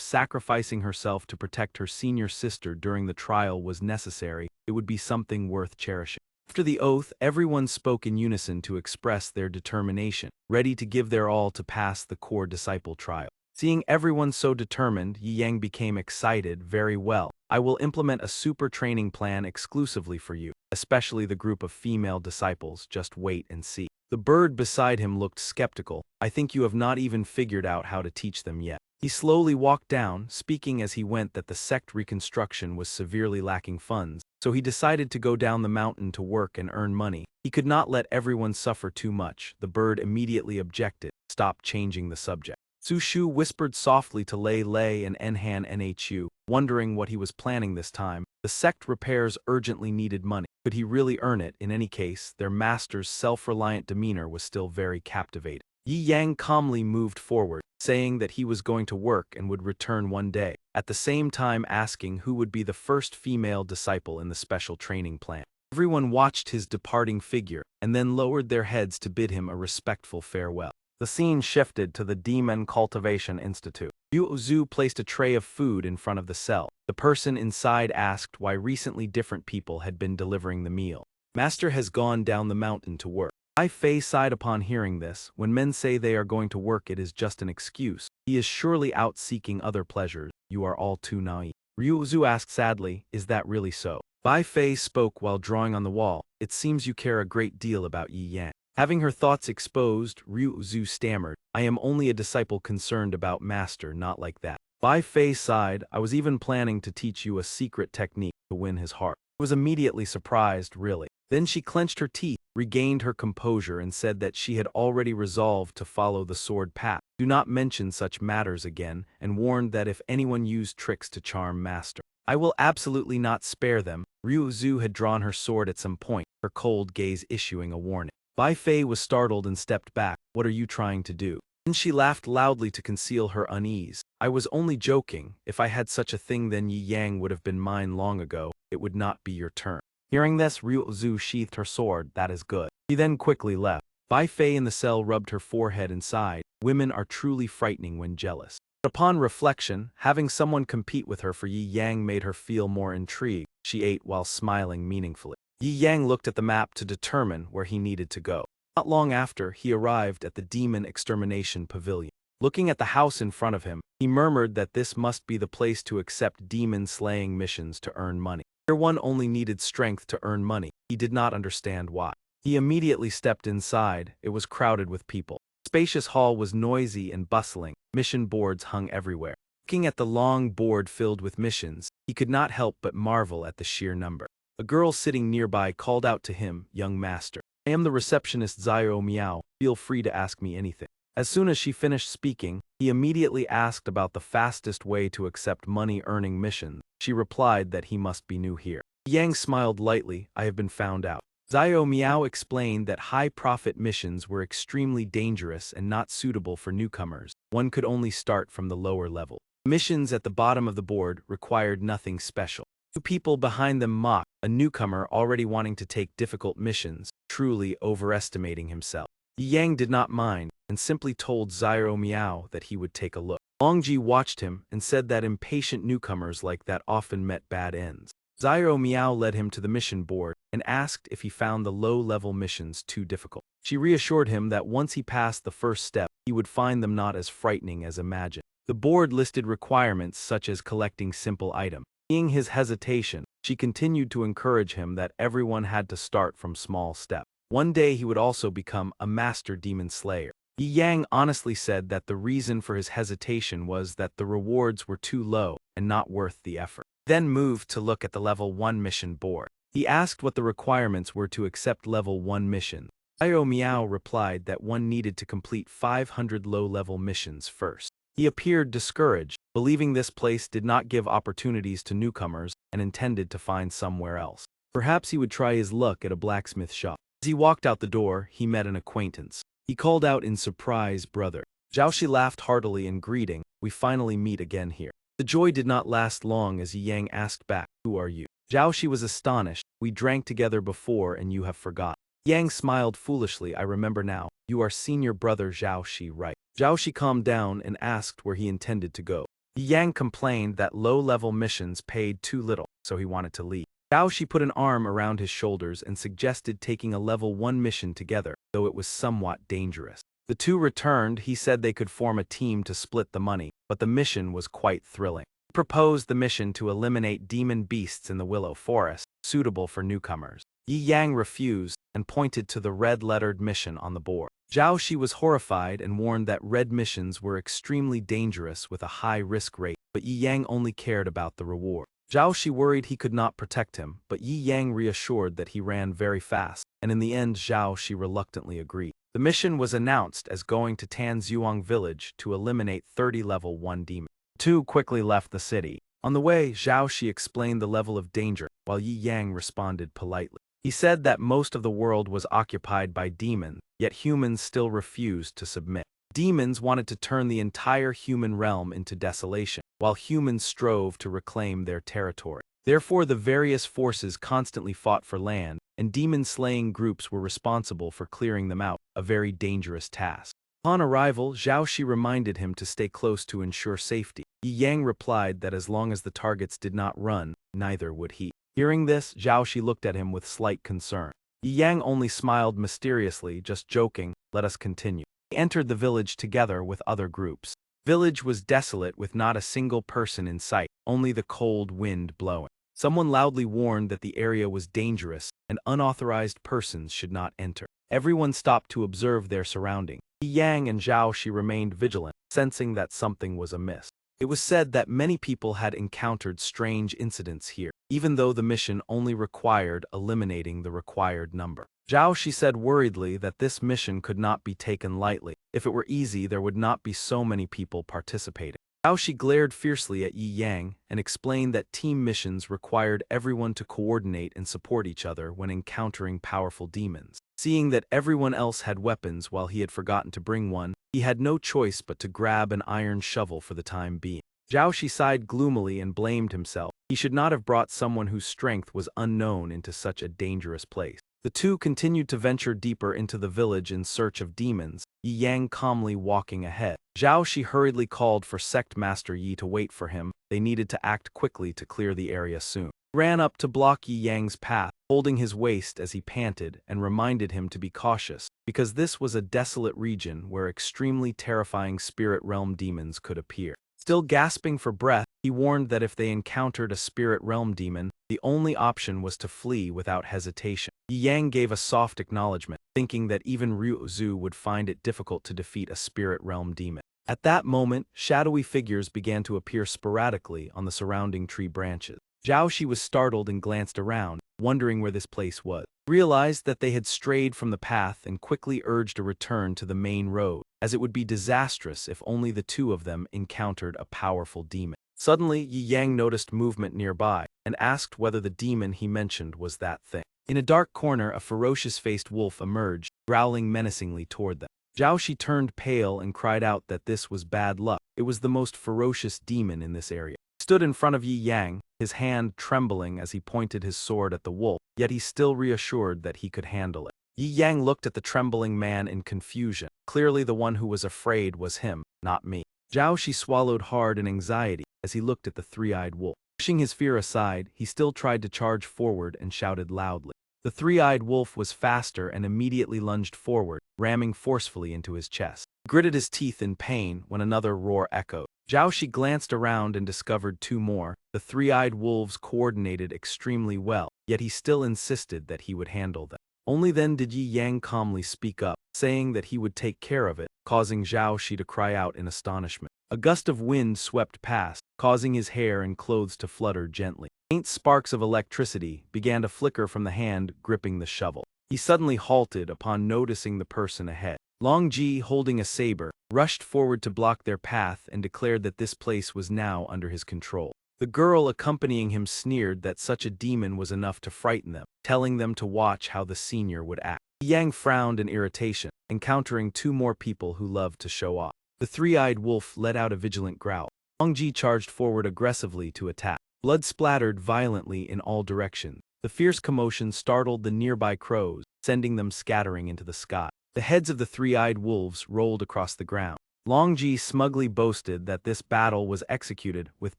sacrificing herself to protect her senior sister during the trial was necessary, it would be something worth cherishing. After the oath, everyone spoke in unison to express their determination, ready to give their all to pass the core disciple trial. Seeing everyone so determined, Yi Yang became excited. Very well. I will implement a super training plan exclusively for you, especially the group of female disciples. Just wait and see. The bird beside him looked skeptical. I think you have not even figured out how to teach them yet. He slowly walked down, speaking as he went that the sect reconstruction was severely lacking funds, so he decided to go down the mountain to work and earn money. He could not let everyone suffer too much. The bird immediately objected. Stop changing the subject. Su Shu whispered softly to Lei Lei and Enhan Nhu, wondering what he was planning this time. The sect repairs urgently needed money. Could he really earn it? In any case, their master's self-reliant demeanor was still very captivating. Yi Yang calmly moved forward, saying that he was going to work and would return one day, at the same time asking who would be the first female disciple in the special training plan. Everyone watched his departing figure, and then lowered their heads to bid him a respectful farewell. The scene shifted to the Demon Cultivation Institute. Ryu Zhu placed a tray of food in front of the cell. The person inside asked why recently different people had been delivering the meal. Master has gone down the mountain to work. Bai Fei sighed upon hearing this. When men say they are going to work, it is just an excuse. He is surely out seeking other pleasures. You are all too naive. Ryu Zhu asked sadly, is that really so? Bai Fei spoke while drawing on the wall. It seems you care a great deal about Yi Yang. Having her thoughts exposed, Ryu Zhu stammered, I am only a disciple concerned about master, not like that. Bai Fei sighed, I was even planning to teach you a secret technique to win his heart. I was immediately surprised, really. Then she clenched her teeth, regained her composure and said that she had already resolved to follow the sword path. Do not mention such matters again, and warned that if anyone used tricks to charm master, I will absolutely not spare them. Ryu Zhu had drawn her sword at some point, her cold gaze issuing a warning. Bai Fei was startled and stepped back. What are you trying to do? Then she laughed loudly to conceal her unease. I was only joking. If I had such a thing, then Yi Yang would have been mine long ago. It would not be your turn. Hearing this, Ryu Zhu sheathed her sword. That is good. She then quickly left. Bai Fei in the cell rubbed her forehead and sighed. Women are truly frightening when jealous. But upon reflection, having someone compete with her for Yi Yang made her feel more intrigued. she ate while smiling meaningfully. Yi Yang looked at the map to determine where he needed to go. Not long after, he arrived at the Demon Extermination Pavilion. Looking at the house in front of him, he murmured that this must be the place to accept demon-slaying missions to earn money. Here one only needed strength to earn money. He did not understand why. He immediately stepped inside. It was crowded with people. The spacious hall was noisy and bustling. Mission boards hung everywhere. Looking at the long board filled with missions, he could not help but marvel at the sheer number. A girl sitting nearby called out to him, "Young master, I am the receptionist Xiao Miao. Feel free to ask me anything." As soon as she finished speaking, he immediately asked about the fastest way to accept money-earning missions. She replied that he must be new here. Yang smiled lightly. "I have been found out." Xiao Miao explained that high-profit missions were extremely dangerous and not suitable for newcomers. One could only start from the lower level. Missions at the bottom of the board required nothing special. Two people behind them mocked, a newcomer already wanting to take difficult missions, truly overestimating himself. Yang did not mind, and simply told Xiao Miao that he would take a look. Longji watched him and said that impatient newcomers like that often met bad ends. Xiao Miao led him to the mission board and asked if he found the low-level missions too difficult. She reassured him that once he passed the first step, he would find them not as frightening as imagined. The board listed requirements such as collecting simple items. Seeing his hesitation, she continued to encourage him that everyone had to start from small steps. One day he would also become a master demon slayer. Yi Yang honestly said that the reason for his hesitation was that the rewards were too low and not worth the effort. Then moved to look at the level 1 mission board. He asked what the requirements were to accept level 1 mission. Xiao Miao replied that one needed to complete 500 low-level missions first. He appeared discouraged, believing this place did not give opportunities to newcomers and intended to find somewhere else. Perhaps he would try his luck at a blacksmith shop. As he walked out the door, he met an acquaintance. He called out in surprise, "Brother." Zhaoxi laughed heartily in greeting. "We finally meet again here." The joy did not last long as Yi Yang asked back, "Who are you?" Zhaoxi was astonished. "We drank together before and you have forgotten." Yang smiled foolishly. "I remember now. You are senior brother Zhaoxi, right?" Zhaoxi calmed down and asked where he intended to go. Yi Yang complained that low-level missions paid too little, so he wanted to leave. Zhaoxi put an arm around his shoulders and suggested taking a level 1 mission together, though it was somewhat dangerous. The two returned. He said they could form a team to split the money, but the mission was quite thrilling. He proposed the mission to eliminate demon beasts in the Willow Forest, suitable for newcomers. Yi Yang refused and pointed to the red-lettered mission on the board. Zhaoxi was horrified and warned that red missions were extremely dangerous with a high risk rate, but Yi Yang only cared about the reward. Zhaoxi worried he could not protect him, but Yi Yang reassured that he ran very fast, and in the end Zhaoxi reluctantly agreed. The mission was announced as going to Tanzhuang village to eliminate 30 level 1 demons. The two quickly left the city. On the way, Zhaoxi explained the level of danger, while Yi Yang responded politely. He said that most of the world was occupied by demons, yet humans still refused to submit. Demons wanted to turn the entire human realm into desolation, while humans strove to reclaim their territory. Therefore, the various forces constantly fought for land, and demon-slaying groups were responsible for clearing them out, a very dangerous task. Upon arrival, Zhaoxi reminded him to stay close to ensure safety. Yi Yang replied that as long as the targets did not run, neither would he. Hearing this, Zhaoxi looked at him with slight concern. Yi Yang only smiled mysteriously, just joking, "Let us continue." They entered the village together with other groups. Village was desolate with not a single person in sight, only the cold wind blowing. Someone loudly warned that the area was dangerous and unauthorized persons should not enter. Everyone stopped to observe their surroundings. Yi Yang and Zhaoxi remained vigilant, sensing that something was amiss. It was said that many people had encountered strange incidents here, even though the mission only required eliminating the required number. Zhaoxi said worriedly that this mission could not be taken lightly. If it were easy, there would not be so many people participating. Zhaoxi glared fiercely at Yi Yang and explained that team missions required everyone to coordinate and support each other when encountering powerful demons. Seeing that everyone else had weapons while he had forgotten to bring one, he had no choice but to grab an iron shovel for the time being. Zhaoxi sighed gloomily and blamed himself. He should not have brought someone whose strength was unknown into such a dangerous place. The two continued to venture deeper into the village in search of demons, Yi Yang calmly walking ahead. Zhaoxi hurriedly called for Sect Master Yi to wait for him. They needed to act quickly to clear the area soon. ran up to block Yi Yang's path, holding his waist as he panted and reminded him to be cautious, because this was a desolate region where extremely terrifying spirit realm demons could appear. Still gasping for breath, he warned that if they encountered a spirit realm demon, the only option was to flee without hesitation. Yi Yang gave a soft acknowledgement, thinking that even Ryu Zhu would find it difficult to defeat a spirit realm demon. At that moment, shadowy figures began to appear sporadically on the surrounding tree branches. Zhao Shi was startled and glanced around, wondering where this place was. He realized that they had strayed from the path and quickly urged a return to the main road, as it would be disastrous if only the two of them encountered a powerful demon. Suddenly, Yi Yang noticed movement nearby and asked whether the demon he mentioned was that thing. In a dark corner, a ferocious-faced wolf emerged, growling menacingly toward them. Zhao Shi turned pale and cried out that this was bad luck. It was the most ferocious demon in this area. He stood in front of Yi Yang, his hand trembling as he pointed his sword at the wolf, yet he still reassured that he could handle it. Yi Yang looked at the trembling man in confusion. Clearly the one who was afraid was him, not me. Zhao Shi swallowed hard in anxiety as he looked at the three-eyed wolf. Pushing his fear aside, he still tried to charge forward and shouted loudly. The three-eyed wolf was faster and immediately lunged forward, ramming forcefully into his chest. He gritted his teeth in pain when another roar echoed. Zhao Shi glanced around and discovered two more. The three-eyed wolves coordinated extremely well, yet he still insisted that he would handle them. Only then did Yi Yang calmly speak up, saying that he would take care of it, causing Zhao Shi to cry out in astonishment. A gust of wind swept past, causing his hair and clothes to flutter gently. Faint sparks of electricity began to flicker from the hand gripping the shovel. He suddenly halted upon noticing the person ahead. Long Ji, holding a saber, rushed forward to block their path and declared that this place was now under his control. The girl accompanying him sneered that such a demon was enough to frighten them, telling them to watch how the senior would act. Yang frowned in irritation, encountering two more people who loved to show off. The three-eyed wolf let out a vigilant growl. Long Ji charged forward aggressively to attack. Blood splattered violently in all directions. The fierce commotion startled the nearby crows, sending them scattering into the sky. The heads of the three-eyed wolves rolled across the ground. Long Ji smugly boasted that this battle was executed with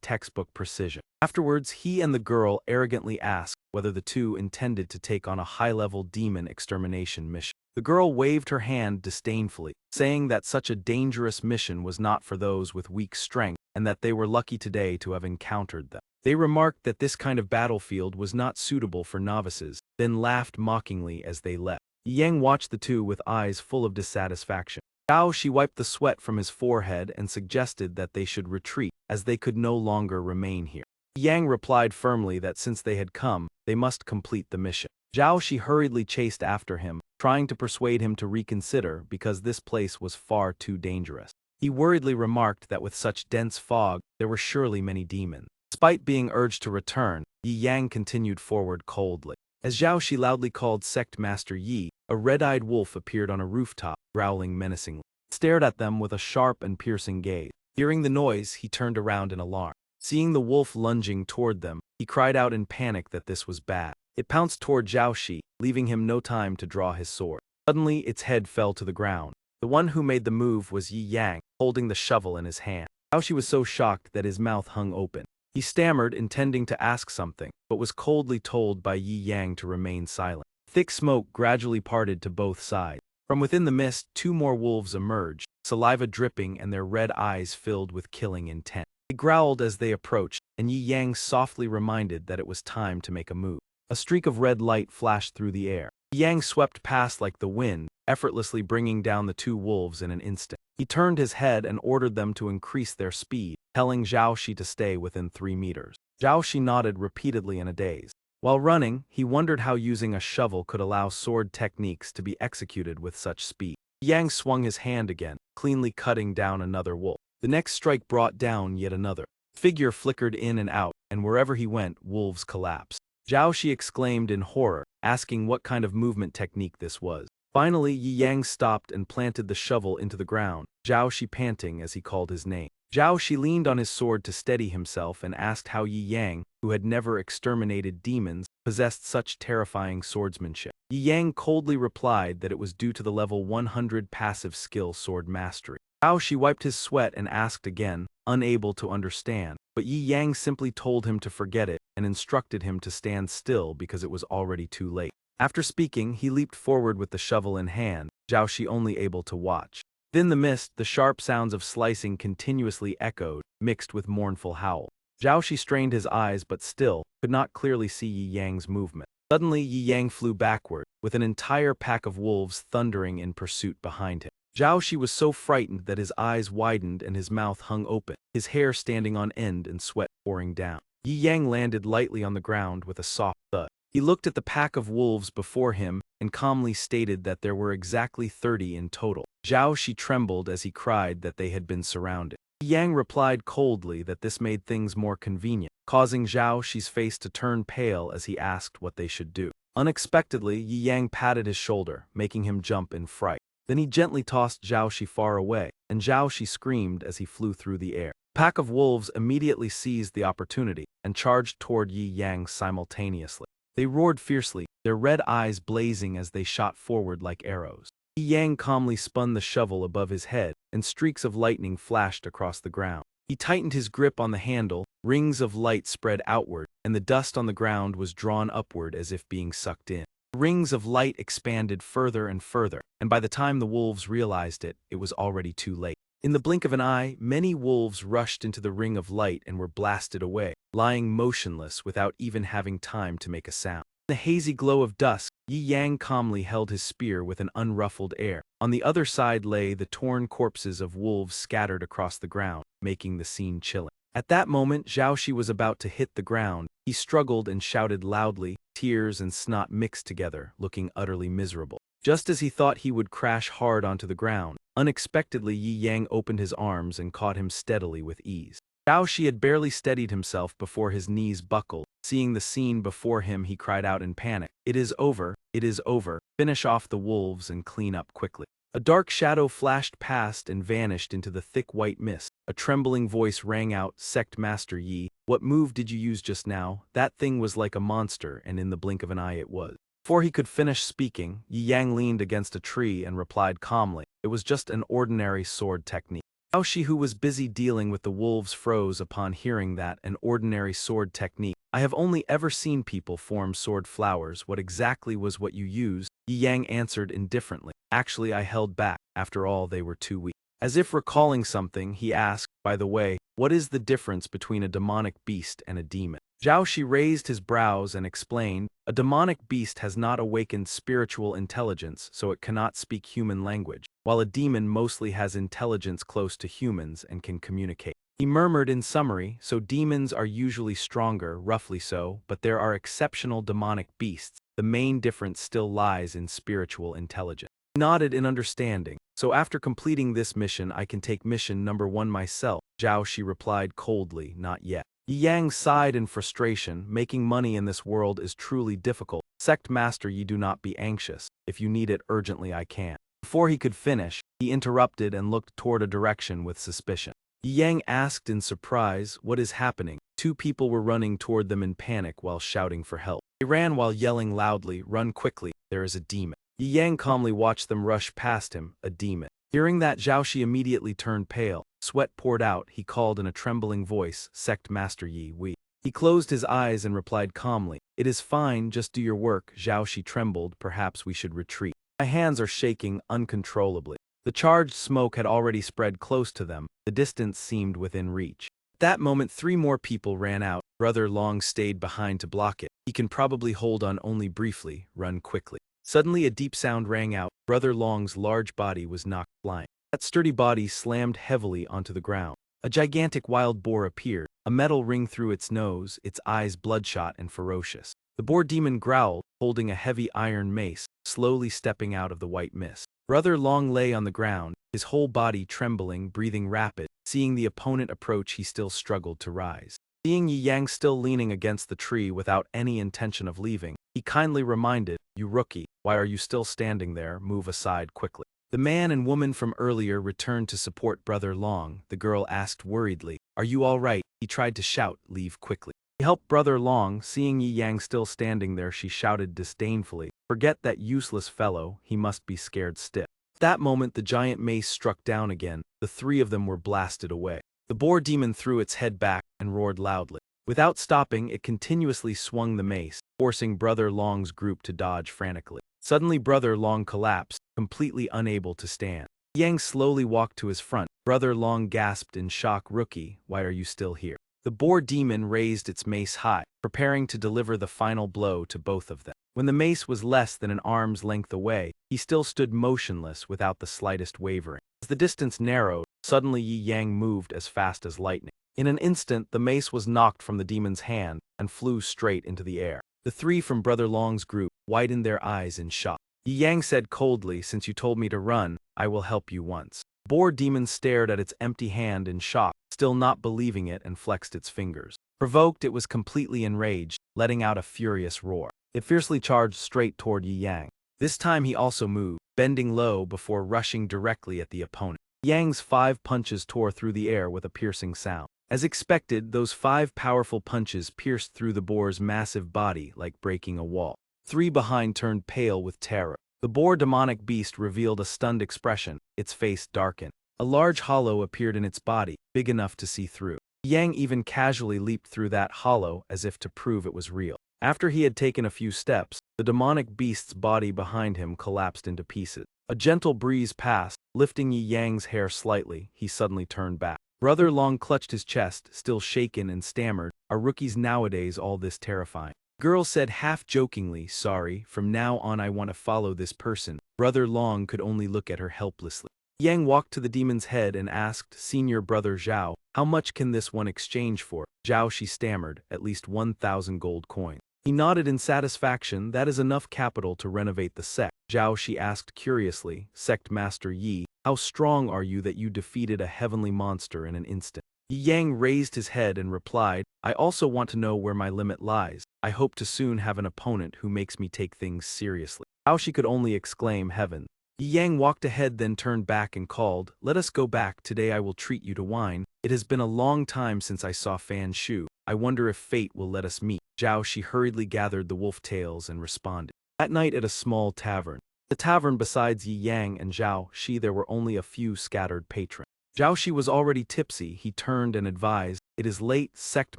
textbook precision. Afterwards, he and the girl arrogantly asked whether the two intended to take on a high-level demon extermination mission. The girl waved her hand disdainfully, saying that such a dangerous mission was not for those with weak strength and that they were lucky today to have encountered them. They remarked that this kind of battlefield was not suitable for novices, then laughed mockingly as they left. Yang watched the two with eyes full of dissatisfaction. Zhao Shi wiped the sweat from his forehead and suggested that they should retreat, as they could no longer remain here. Yang replied firmly that since they had come, they must complete the mission. Zhao Shi hurriedly chased after him, trying to persuade him to reconsider because this place was far too dangerous. He worriedly remarked that with such dense fog, there were surely many demons. Despite being urged to return, Yi Yang continued forward coldly. As Zhao Shi loudly called Sect Master Yi, a red-eyed wolf appeared on a rooftop, growling menacingly. He stared at them with a sharp and piercing gaze. Hearing the noise, he turned around in alarm. Seeing the wolf lunging toward them, he cried out in panic that this was bad. It pounced toward Zhao Shi, leaving him no time to draw his sword. Suddenly, its head fell to the ground. The one who made the move was Yi Yang, holding the shovel in his hand. Zhao Shi was so shocked that his mouth hung open. He stammered, intending to ask something, but was coldly told by Yi Yang to remain silent. Thick smoke gradually parted to both sides. From within the mist, two more wolves emerged, saliva dripping and their red eyes filled with killing intent. They growled as they approached, and Yi Yang softly reminded that it was time to make a move. A streak of red light flashed through the air. Yi Yang swept past like the wind, effortlessly bringing down the two wolves in an instant. He turned his head and ordered them to increase their speed, telling Zhao Shi to stay within 3 meters. Zhao Shi nodded repeatedly in a daze. While running, he wondered how using a shovel could allow sword techniques to be executed with such speed. Yang swung his hand again, cleanly cutting down another wolf. The next strike brought down yet another. The figure flickered in and out, and wherever he went, wolves collapsed. Zhao Shi exclaimed in horror, asking what kind of movement technique this was. Finally, Yi Yang stopped and planted the shovel into the ground, Zhao Shi panting as he called his name. Zhao Shi leaned on his sword to steady himself and asked how Yi Yang, who had never exterminated demons, possessed such terrifying swordsmanship. Yi Yang coldly replied that it was due to the level 100 passive skill sword mastery. Zhao wiped his sweat and asked again, unable to understand. But Yi Yang simply told him to forget it and instructed him to stand still because it was already too late. After speaking, he leaped forward with the shovel in hand, Zhao only able to watch. Within the mist, the sharp sounds of slicing continuously echoed, mixed with mournful howls. Zhao strained his eyes but still could not clearly see Yi Yang's movement. Suddenly Yi Yang flew backward, with an entire pack of wolves thundering in pursuit behind him. Zhao was so frightened that his eyes widened and his mouth hung open, his hair standing on end and sweat pouring down. Yi Yang landed lightly on the ground with a soft thud. He looked at the pack of wolves before him and calmly stated that there were exactly 30 in total. Zhao trembled as he cried that they had been surrounded. Yi Yang replied coldly that this made things more convenient, causing Zhao's face to turn pale as he asked what they should do. Unexpectedly, Yi Yang patted his shoulder, making him jump in fright. Then he gently tossed Zhao far away, and Zhao screamed as he flew through the air. A pack of wolves immediately seized the opportunity and charged toward Yi Yang simultaneously. They roared fiercely, their red eyes blazing as they shot forward like arrows. Yi Yang calmly spun the shovel above his head, and streaks of lightning flashed across the ground. He tightened his grip on the handle, rings of light spread outward, and the dust on the ground was drawn upward as if being sucked in. The rings of light expanded further and further, and by the time the wolves realized it, it was already too late. In the blink of an eye, many wolves rushed into the ring of light and were blasted away, lying motionless without even having time to make a sound. In the hazy glow of dusk, Yi Yang calmly held his spear with an unruffled air. On the other side lay the torn corpses of wolves scattered across the ground, making the scene chilling. At that moment, Zhao was about to hit the ground. He struggled and shouted loudly, tears and snot mixed together, looking utterly miserable. Just as he thought he would crash hard onto the ground, unexpectedly Yi Yang opened his arms and caught him steadily with ease. Zhao had barely steadied himself before his knees buckled. Seeing the scene before him, he cried out in panic, "It is over, it is over, finish off the wolves and clean up quickly." A dark shadow flashed past and vanished into the thick white mist. A trembling voice rang out, "Sect Master Yi, what move did you use just now? That thing was like a monster, and in the blink of an eye it was." Before he could finish speaking, Yi Yang leaned against a tree and replied calmly, "It was just an ordinary sword technique." Zhao, who was busy dealing with the wolves, froze upon hearing that, an ordinary sword technique. "I have only ever seen people form sword flowers. What exactly was what you used?" Yi Yang answered indifferently. "Actually, I held back. After all, they were too weak." As if recalling something, he asked, "By the way, what is the difference between a demonic beast and a demon?" Zhao raised his brows and explained, "A demonic beast has not awakened spiritual intelligence, so it cannot speak human language, while a demon mostly has intelligence close to humans and can communicate." He murmured in summary, "So demons are usually stronger, roughly so, but there are exceptional demonic beasts. The main difference still lies in spiritual intelligence." He nodded in understanding. "So after completing this mission, I can take mission number 1 myself?" Zhao replied coldly, "Not yet." Yi Yang sighed in frustration. "Making money in this world is truly difficult. Sect Master Yi, do not be anxious. If you need it urgently, I can." Before he could finish, he interrupted and looked toward a direction with suspicion. Yi Yang asked in surprise, "What is happening?" 2 people were running toward them in panic while shouting for help. They ran while yelling loudly, "Run quickly, there is a demon." Yi Yang calmly watched them rush past him, a demon. Hearing that, Zhao immediately turned pale. Sweat poured out. He called in a trembling voice, "Sect Master Yi, we." He closed his eyes and replied calmly, "It is fine, just do your work." Zhao trembled, "Perhaps we should retreat. My hands are shaking uncontrollably." The charged smoke had already spread close to them. The distance seemed within reach. At that moment 3 more people ran out. Brother Long stayed behind to block it. "He can probably hold on only briefly, run quickly." Suddenly a deep sound rang out. Brother Long's large body was knocked flying. That sturdy body slammed heavily onto the ground. A gigantic wild boar appeared, a metal ring through its nose, its eyes bloodshot and ferocious. The boar demon growled, holding a heavy iron mace, slowly stepping out of the white mist. Brother Long lay on the ground, his whole body trembling, breathing rapid. Seeing the opponent approach, he still struggled to rise. Seeing Yi Yang still leaning against the tree without any intention of leaving, he kindly reminded, "You rookie, why are you still standing there? Move aside quickly." The man and woman from earlier returned to support Brother Long. The girl asked worriedly, "Are you all right?" He tried to shout, "Leave quickly." He helped Brother Long. Seeing Yi Yang still standing there, she shouted disdainfully, "Forget that useless fellow, he must be scared stiff." At that moment the giant mace struck down again, the three of them were blasted away. The boar demon threw its head back and roared loudly. Without stopping, it continuously swung the mace, forcing Brother Long's group to dodge frantically. Suddenly Brother Long collapsed, completely unable to stand. Yang slowly walked to his front. Brother Long gasped in shock, "Rookie, why are you still here?" The boar demon raised its mace high, preparing to deliver the final blow to both of them. When the mace was less than an arm's length away, he still stood motionless without the slightest wavering. As the distance narrowed, suddenly Yi Yang moved as fast as lightning. In an instant, the mace was knocked from the demon's hand and flew straight into the air. The three from Brother Long's group widened their eyes in shock. Yi Yang said coldly, "Since you told me to run, I will help you once." Boar demon stared at its empty hand in shock, still not believing it, and flexed its fingers. Provoked, it was completely enraged, letting out a furious roar. It fiercely charged straight toward Yi Yang. This time he also moved, bending low before rushing directly at the opponent. Yang's 5 punches tore through the air with a piercing sound. As expected, those 5 powerful punches pierced through the boar's massive body like breaking a wall. 3 behind turned pale with terror. The boar demonic beast revealed a stunned expression, its face darkened. A large hollow appeared in its body, big enough to see through. Yang even casually leaped through that hollow as if to prove it was real. After he had taken a few steps, the demonic beast's body behind him collapsed into pieces. A gentle breeze passed, lifting Yi Yang's hair slightly. He suddenly turned back. Brother Long clutched his chest, still shaken, and stammered, "Are rookies nowadays all this terrifying?" Girl said half-jokingly, "Sorry, from now on I want to follow this person." Brother Long could only look at her helplessly. Yang walked to the demon's head and asked, "Senior Brother Zhao, how much can this one exchange for?" "Zhao," she stammered, "at least 1,000 gold coins." He nodded in satisfaction. "That is enough capital to renovate the sect." "Zhao," she asked curiously, "Sect Master Yi, how strong are you that you defeated a heavenly monster in an instant?" Yi Yang raised his head and replied, "I also want to know where my limit lies. I hope to soon have an opponent who makes me take things seriously." How she could only exclaim, "Heaven." Yi Yang walked ahead, then turned back and called, "Let us go back. Today I will treat you to wine. It has been a long time since I saw Fan Shu. I wonder if fate will let us meet." Zhao, she hurriedly gathered the wolf tails and responded. That night at a small tavern. The tavern, besides Yi Yang and Zhao Shi, there were only a few scattered patrons. Zhao Shi was already tipsy. He turned and advised, "It is late, Sect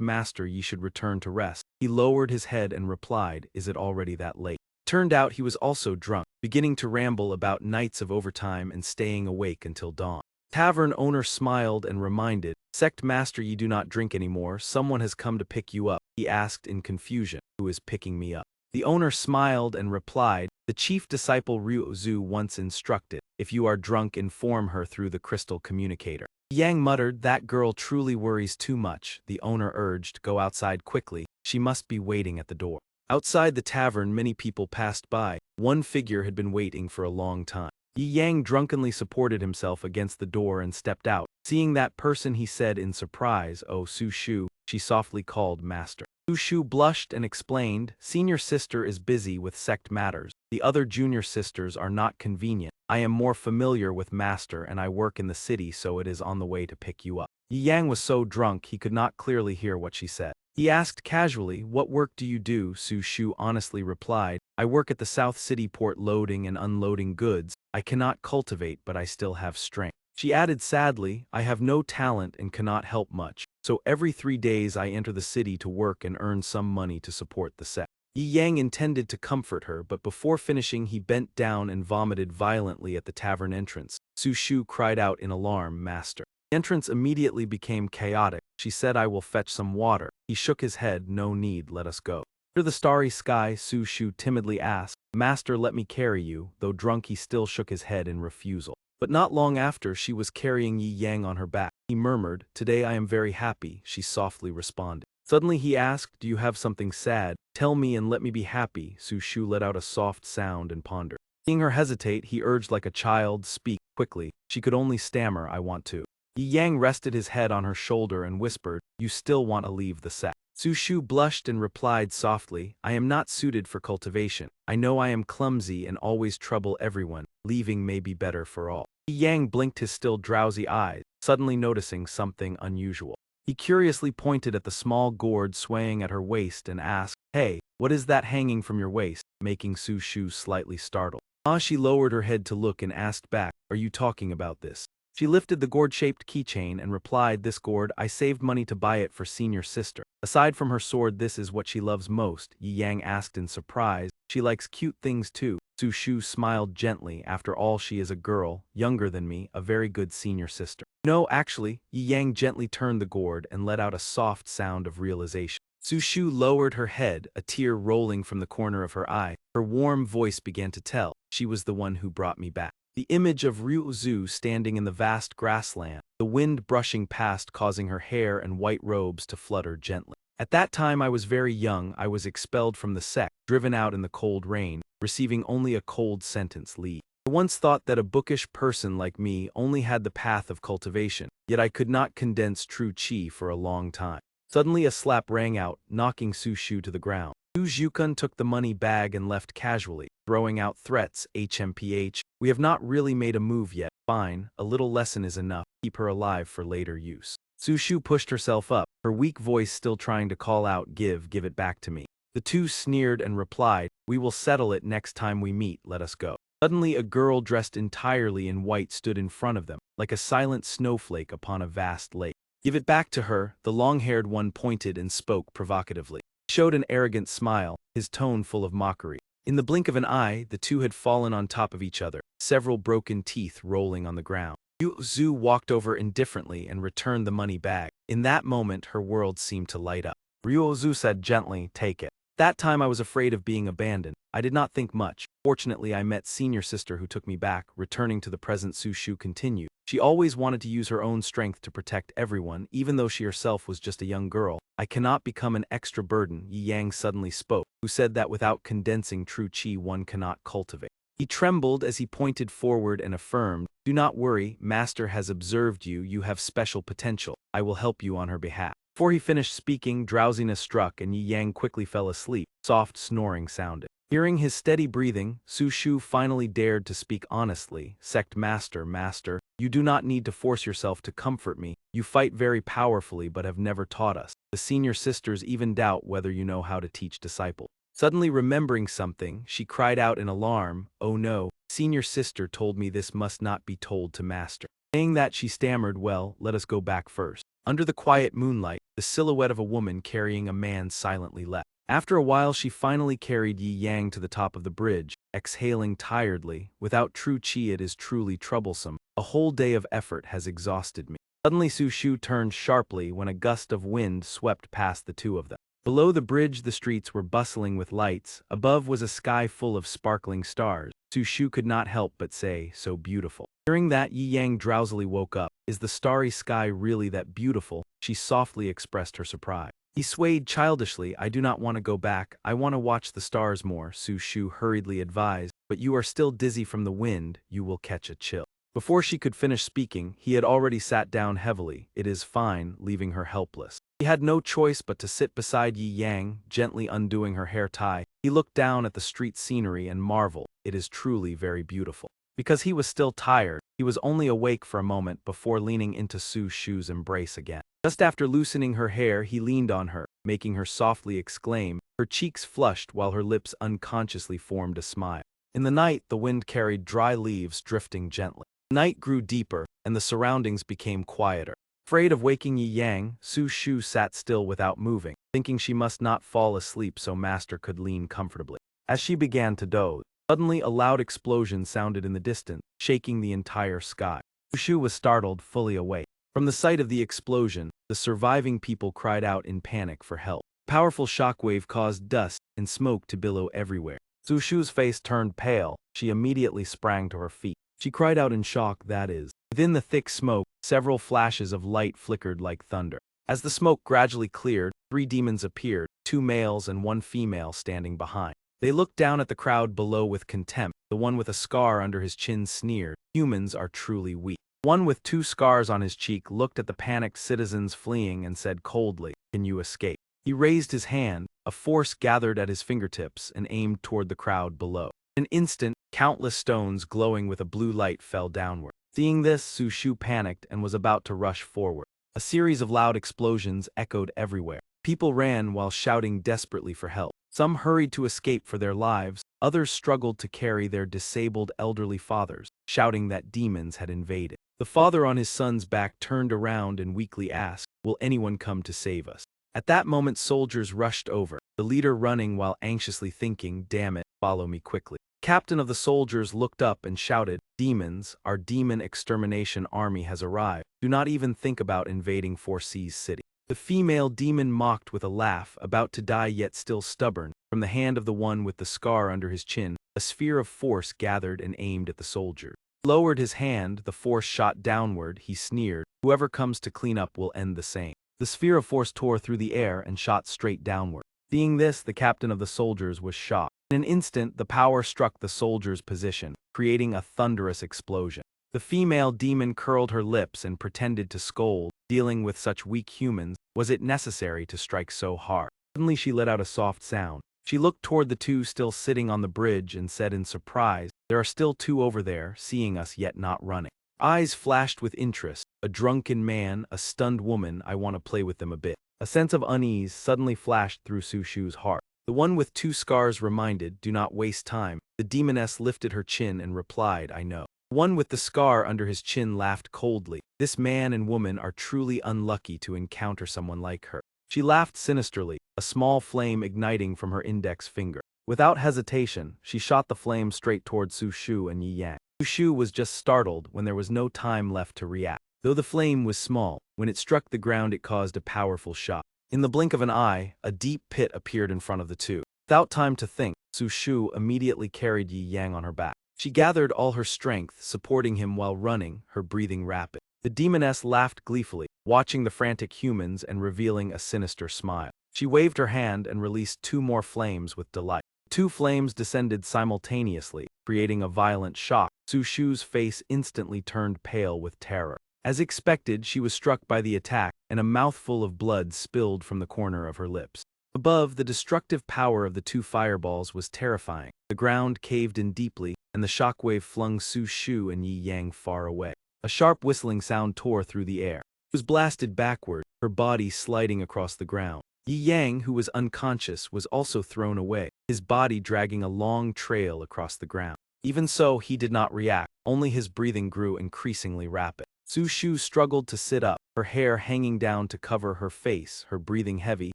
Master, ye should return to rest." He lowered his head and replied, "Is it already that late?" Turned out he was also drunk, beginning to ramble about nights of overtime and staying awake until dawn. Tavern owner smiled and reminded, "Sect Master, ye do not drink anymore. Someone has come to pick you up." He asked in confusion, "Who is picking me up?" The owner smiled and replied, "The chief disciple Ryu Zhu once instructed, if you are drunk, inform her through the crystal communicator." Yang muttered, "That girl truly worries too much." The owner urged, "Go outside quickly. She must be waiting at the door." Outside the tavern, many people passed by. One figure had been waiting for a long time. Yi Yang drunkenly supported himself against the door and stepped out. Seeing that person, he said in surprise, "Oh, Su Shu." She softly called Master. Su Shu blushed and explained, "Senior sister is busy with sect matters. The other junior sisters are not convenient. I am more familiar with Master and I work in the city, so it is on the way to pick you up." Yi Yang was so drunk he could not clearly hear what she said. He asked casually, "What work do you do?" Su Shu honestly replied, "I work at the South City port loading and unloading goods. I cannot cultivate, but I still have strength." She added sadly, "I have no talent and cannot help much, so every 3 days I enter the city to work and earn some money to support the sect." Yi Yang intended to comfort her, but before finishing he bent down and vomited violently at the tavern entrance. Su Shu cried out in alarm, "Master." The entrance immediately became chaotic. She said, "I will fetch some water." He shook his head, "No need, let us go." Under the starry sky, Su Shu timidly asked, "Master, let me carry you." Though drunk, he still shook his head in refusal. But not long after, she was carrying Yi Yang on her back. He murmured, "Today I am very happy," she softly responded. Suddenly he asked, "Do you have something sad? Tell me and let me be happy." Su Shu let out a soft sound and pondered. Seeing her hesitate, he urged like a child, "Speak quickly." She could only stammer, "I want to." Yi Yang rested his head on her shoulder and whispered, "You still want to leave the sect." Su Shu blushed and replied softly, "I am not suited for cultivation. I know I am clumsy and always trouble everyone. Leaving may be better for all." Yi Yang blinked his still drowsy eyes, suddenly noticing something unusual. He curiously pointed at the small gourd swaying at her waist and asked, "Hey, what is that hanging from your waist?" making Su Shu slightly startled. She lowered her head to look and asked back, "Are you talking about this?" She lifted the gourd-shaped keychain and replied, "This gourd, I saved money to buy it for senior sister. Aside from her sword, this is what she loves most." Yi Yang asked in surprise. "She likes cute things too." Su Shu smiled gently. "After all, she is a girl, younger than me, a very good senior sister." "No, actually." Yi Yang gently turned the gourd and let out a soft sound of realization. Su Shu lowered her head, a tear rolling from the corner of her eye. Her warm voice began to tell, "She was the one who brought me back." The image of Ryu Zhu standing in the vast grassland, the wind brushing past causing her hair and white robes to flutter gently. "At that time I was very young. I was expelled from the sect, driven out in the cold rain, receiving only a cold sentence leave. I once thought that a bookish person like me only had the path of cultivation, yet I could not condense true chi for a long time." Suddenly a slap rang out, knocking Su Shu to the ground. Su Zhukun took the money bag and left casually, throwing out threats. "HMPH, we have not really made a move yet. Fine, a little lesson is enough. Keep her alive for later use." Su Shu pushed herself up, her weak voice still trying to call out, give it back to me." The two sneered and replied, "We will settle it next time we meet, let us go." Suddenly a girl dressed entirely in white stood in front of them, like a silent snowflake upon a vast lake. "Give it back to her," the long-haired one pointed and spoke provocatively. He showed an arrogant smile, his tone full of mockery. In the blink of an eye, the two had fallen on top of each other, several broken teeth rolling on the ground. Ryu Zhu walked over indifferently and returned the money bag. In that moment, her world seemed to light up. Ryu Zhu said gently, "Take it." "That time I was afraid of being abandoned. I did not think much. Fortunately, I met senior sister who took me back." Returning to the present, Su Shu continued. "She always wanted to use her own strength to protect everyone, even though she herself was just a young girl. I cannot become an extra burden." Yi Yang suddenly spoke, who said that without condensing true chi one cannot cultivate. He trembled as he pointed forward and affirmed, "Do not worry, Master has observed you, you have special potential. I will help you on her behalf." Before he finished speaking, drowsiness struck and Yi Yang quickly fell asleep. Soft snoring sounded. Hearing his steady breathing, Su Shu finally dared to speak honestly. "Sect Master, you do not need to force yourself to comfort me. You fight very powerfully but have never taught us. The senior sisters even doubt whether you know how to teach disciples." Suddenly remembering something, she cried out in alarm, "Oh no, senior sister told me this must not be told to Master." Saying that, she stammered, "Well, let us go back first." Under the quiet moonlight, the silhouette of a woman carrying a man silently left. After a while she finally carried Yi Yang to the top of the bridge, exhaling tiredly. "Without true chi it is truly troublesome. A whole day of effort has exhausted me." Suddenly Su Shu turned sharply when a gust of wind swept past the two of them. Below the bridge the streets were bustling with lights, above was a sky full of sparkling stars. Su Shu could not help but say, "So beautiful." Hearing that, Yi Yang drowsily woke up. "Is the starry sky really that beautiful?" she softly expressed her surprise. He swayed childishly. "I do not want to go back, I want to watch the stars more," Su Shu hurriedly advised, "but you are still dizzy from the wind, you will catch a chill." Before she could finish speaking, he had already sat down heavily. "It is fine," leaving her helpless. He had no choice but to sit beside Yi Yang, gently undoing her hair tie. He looked down at the street scenery and marveled, "It is truly very beautiful." Because he was still tired, he was only awake for a moment before leaning into Su Shu's embrace again. Just after loosening her hair, he leaned on her, making her softly exclaim. Her cheeks flushed while her lips unconsciously formed a smile. In the night, the wind carried dry leaves drifting gently. The night grew deeper, and the surroundings became quieter. Afraid of waking Yi Yang, Su Shu sat still without moving, thinking she must not fall asleep so Master could lean comfortably. As she began to doze, suddenly a loud explosion sounded in the distance, shaking the entire sky. Su Shu was startled, fully awake. From the sight of the explosion, the surviving people cried out in panic for help. A powerful shockwave caused dust and smoke to billow everywhere. Su Shu's face turned pale. She immediately sprang to her feet. She cried out in shock, that is. Within the thick smoke, several flashes of light flickered like thunder. As the smoke gradually cleared, 3 demons appeared, 2 males and 1 female standing behind. They looked down at the crowd below with contempt. The one with a scar under his chin sneered, "Humans are truly weak." One with 2 scars on his cheek looked at the panicked citizens fleeing and said coldly, "Can you escape?" He raised his hand, a force gathered at his fingertips and aimed toward the crowd below. In an instant, countless stones glowing with a blue light fell downward. Seeing this, Su Shu panicked and was about to rush forward. A series of loud explosions echoed everywhere. People ran while shouting desperately for help. Some hurried to escape for their lives, others struggled to carry their disabled elderly fathers, shouting that demons had invaded. The father on his son's back turned around and weakly asked, "Will anyone come to save us?" At that moment soldiers rushed over, the leader running while anxiously thinking, "Damn it, follow me quickly." Captain of the soldiers looked up and shouted, "Demons, our demon extermination army has arrived. Do not even think about invading 4C's city." The female demon mocked with a laugh, about to die yet still stubborn. From the hand of the one with the scar under his chin, a sphere of force gathered and aimed at the soldier. He lowered his hand, the force shot downward, he sneered, "Whoever comes to clean up will end the same." The sphere of force tore through the air and shot straight downward. Seeing this, the captain of the soldiers was shocked. In an instant, the power struck the soldier's position, creating a thunderous explosion. The female demon curled her lips and pretended to scold. Dealing with such weak humans, was it necessary to strike so hard? Suddenly she let out a soft sound. She looked toward the two still sitting on the bridge and said in surprise, "There are still two over there, seeing us yet not running." Eyes flashed with interest. A drunken man, a stunned woman, I want to play with them a bit. A sense of unease suddenly flashed through Su Shu's heart. The one with two scars reminded, "Do not waste time." The demoness lifted her chin and replied, "I know." The one with the scar under his chin laughed coldly. This man and woman are truly unlucky to encounter someone like her. She laughed sinisterly, a small flame igniting from her index finger. Without hesitation, she shot the flame straight toward Su Shu and Yi Yang. Su Shu was just startled when there was no time left to react. Though the flame was small, when it struck the ground it caused a powerful shock. In the blink of an eye, a deep pit appeared in front of the two. Without time to think, Su Shu immediately carried Yi Yang on her back. She gathered all her strength, supporting him while running, her breathing rapid. The demoness laughed gleefully, watching the frantic humans and revealing a sinister smile. She waved her hand and released two more flames with delight. Two flames descended simultaneously, creating a violent shock. Su Shu's face instantly turned pale with terror. As expected, she was struck by the attack, and a mouthful of blood spilled from the corner of her lips. Above, the destructive power of the two fireballs was terrifying. The ground caved in deeply, and the shockwave flung Su Shu and Yi Yang far away. A sharp whistling sound tore through the air. She was blasted backward, her body sliding across the ground. Yi Yang, who was unconscious, was also thrown away, his body dragging a long trail across the ground. Even so, he did not react, only his breathing grew increasingly rapid. Su Shu struggled to sit up, her hair hanging down to cover her face, her breathing heavy,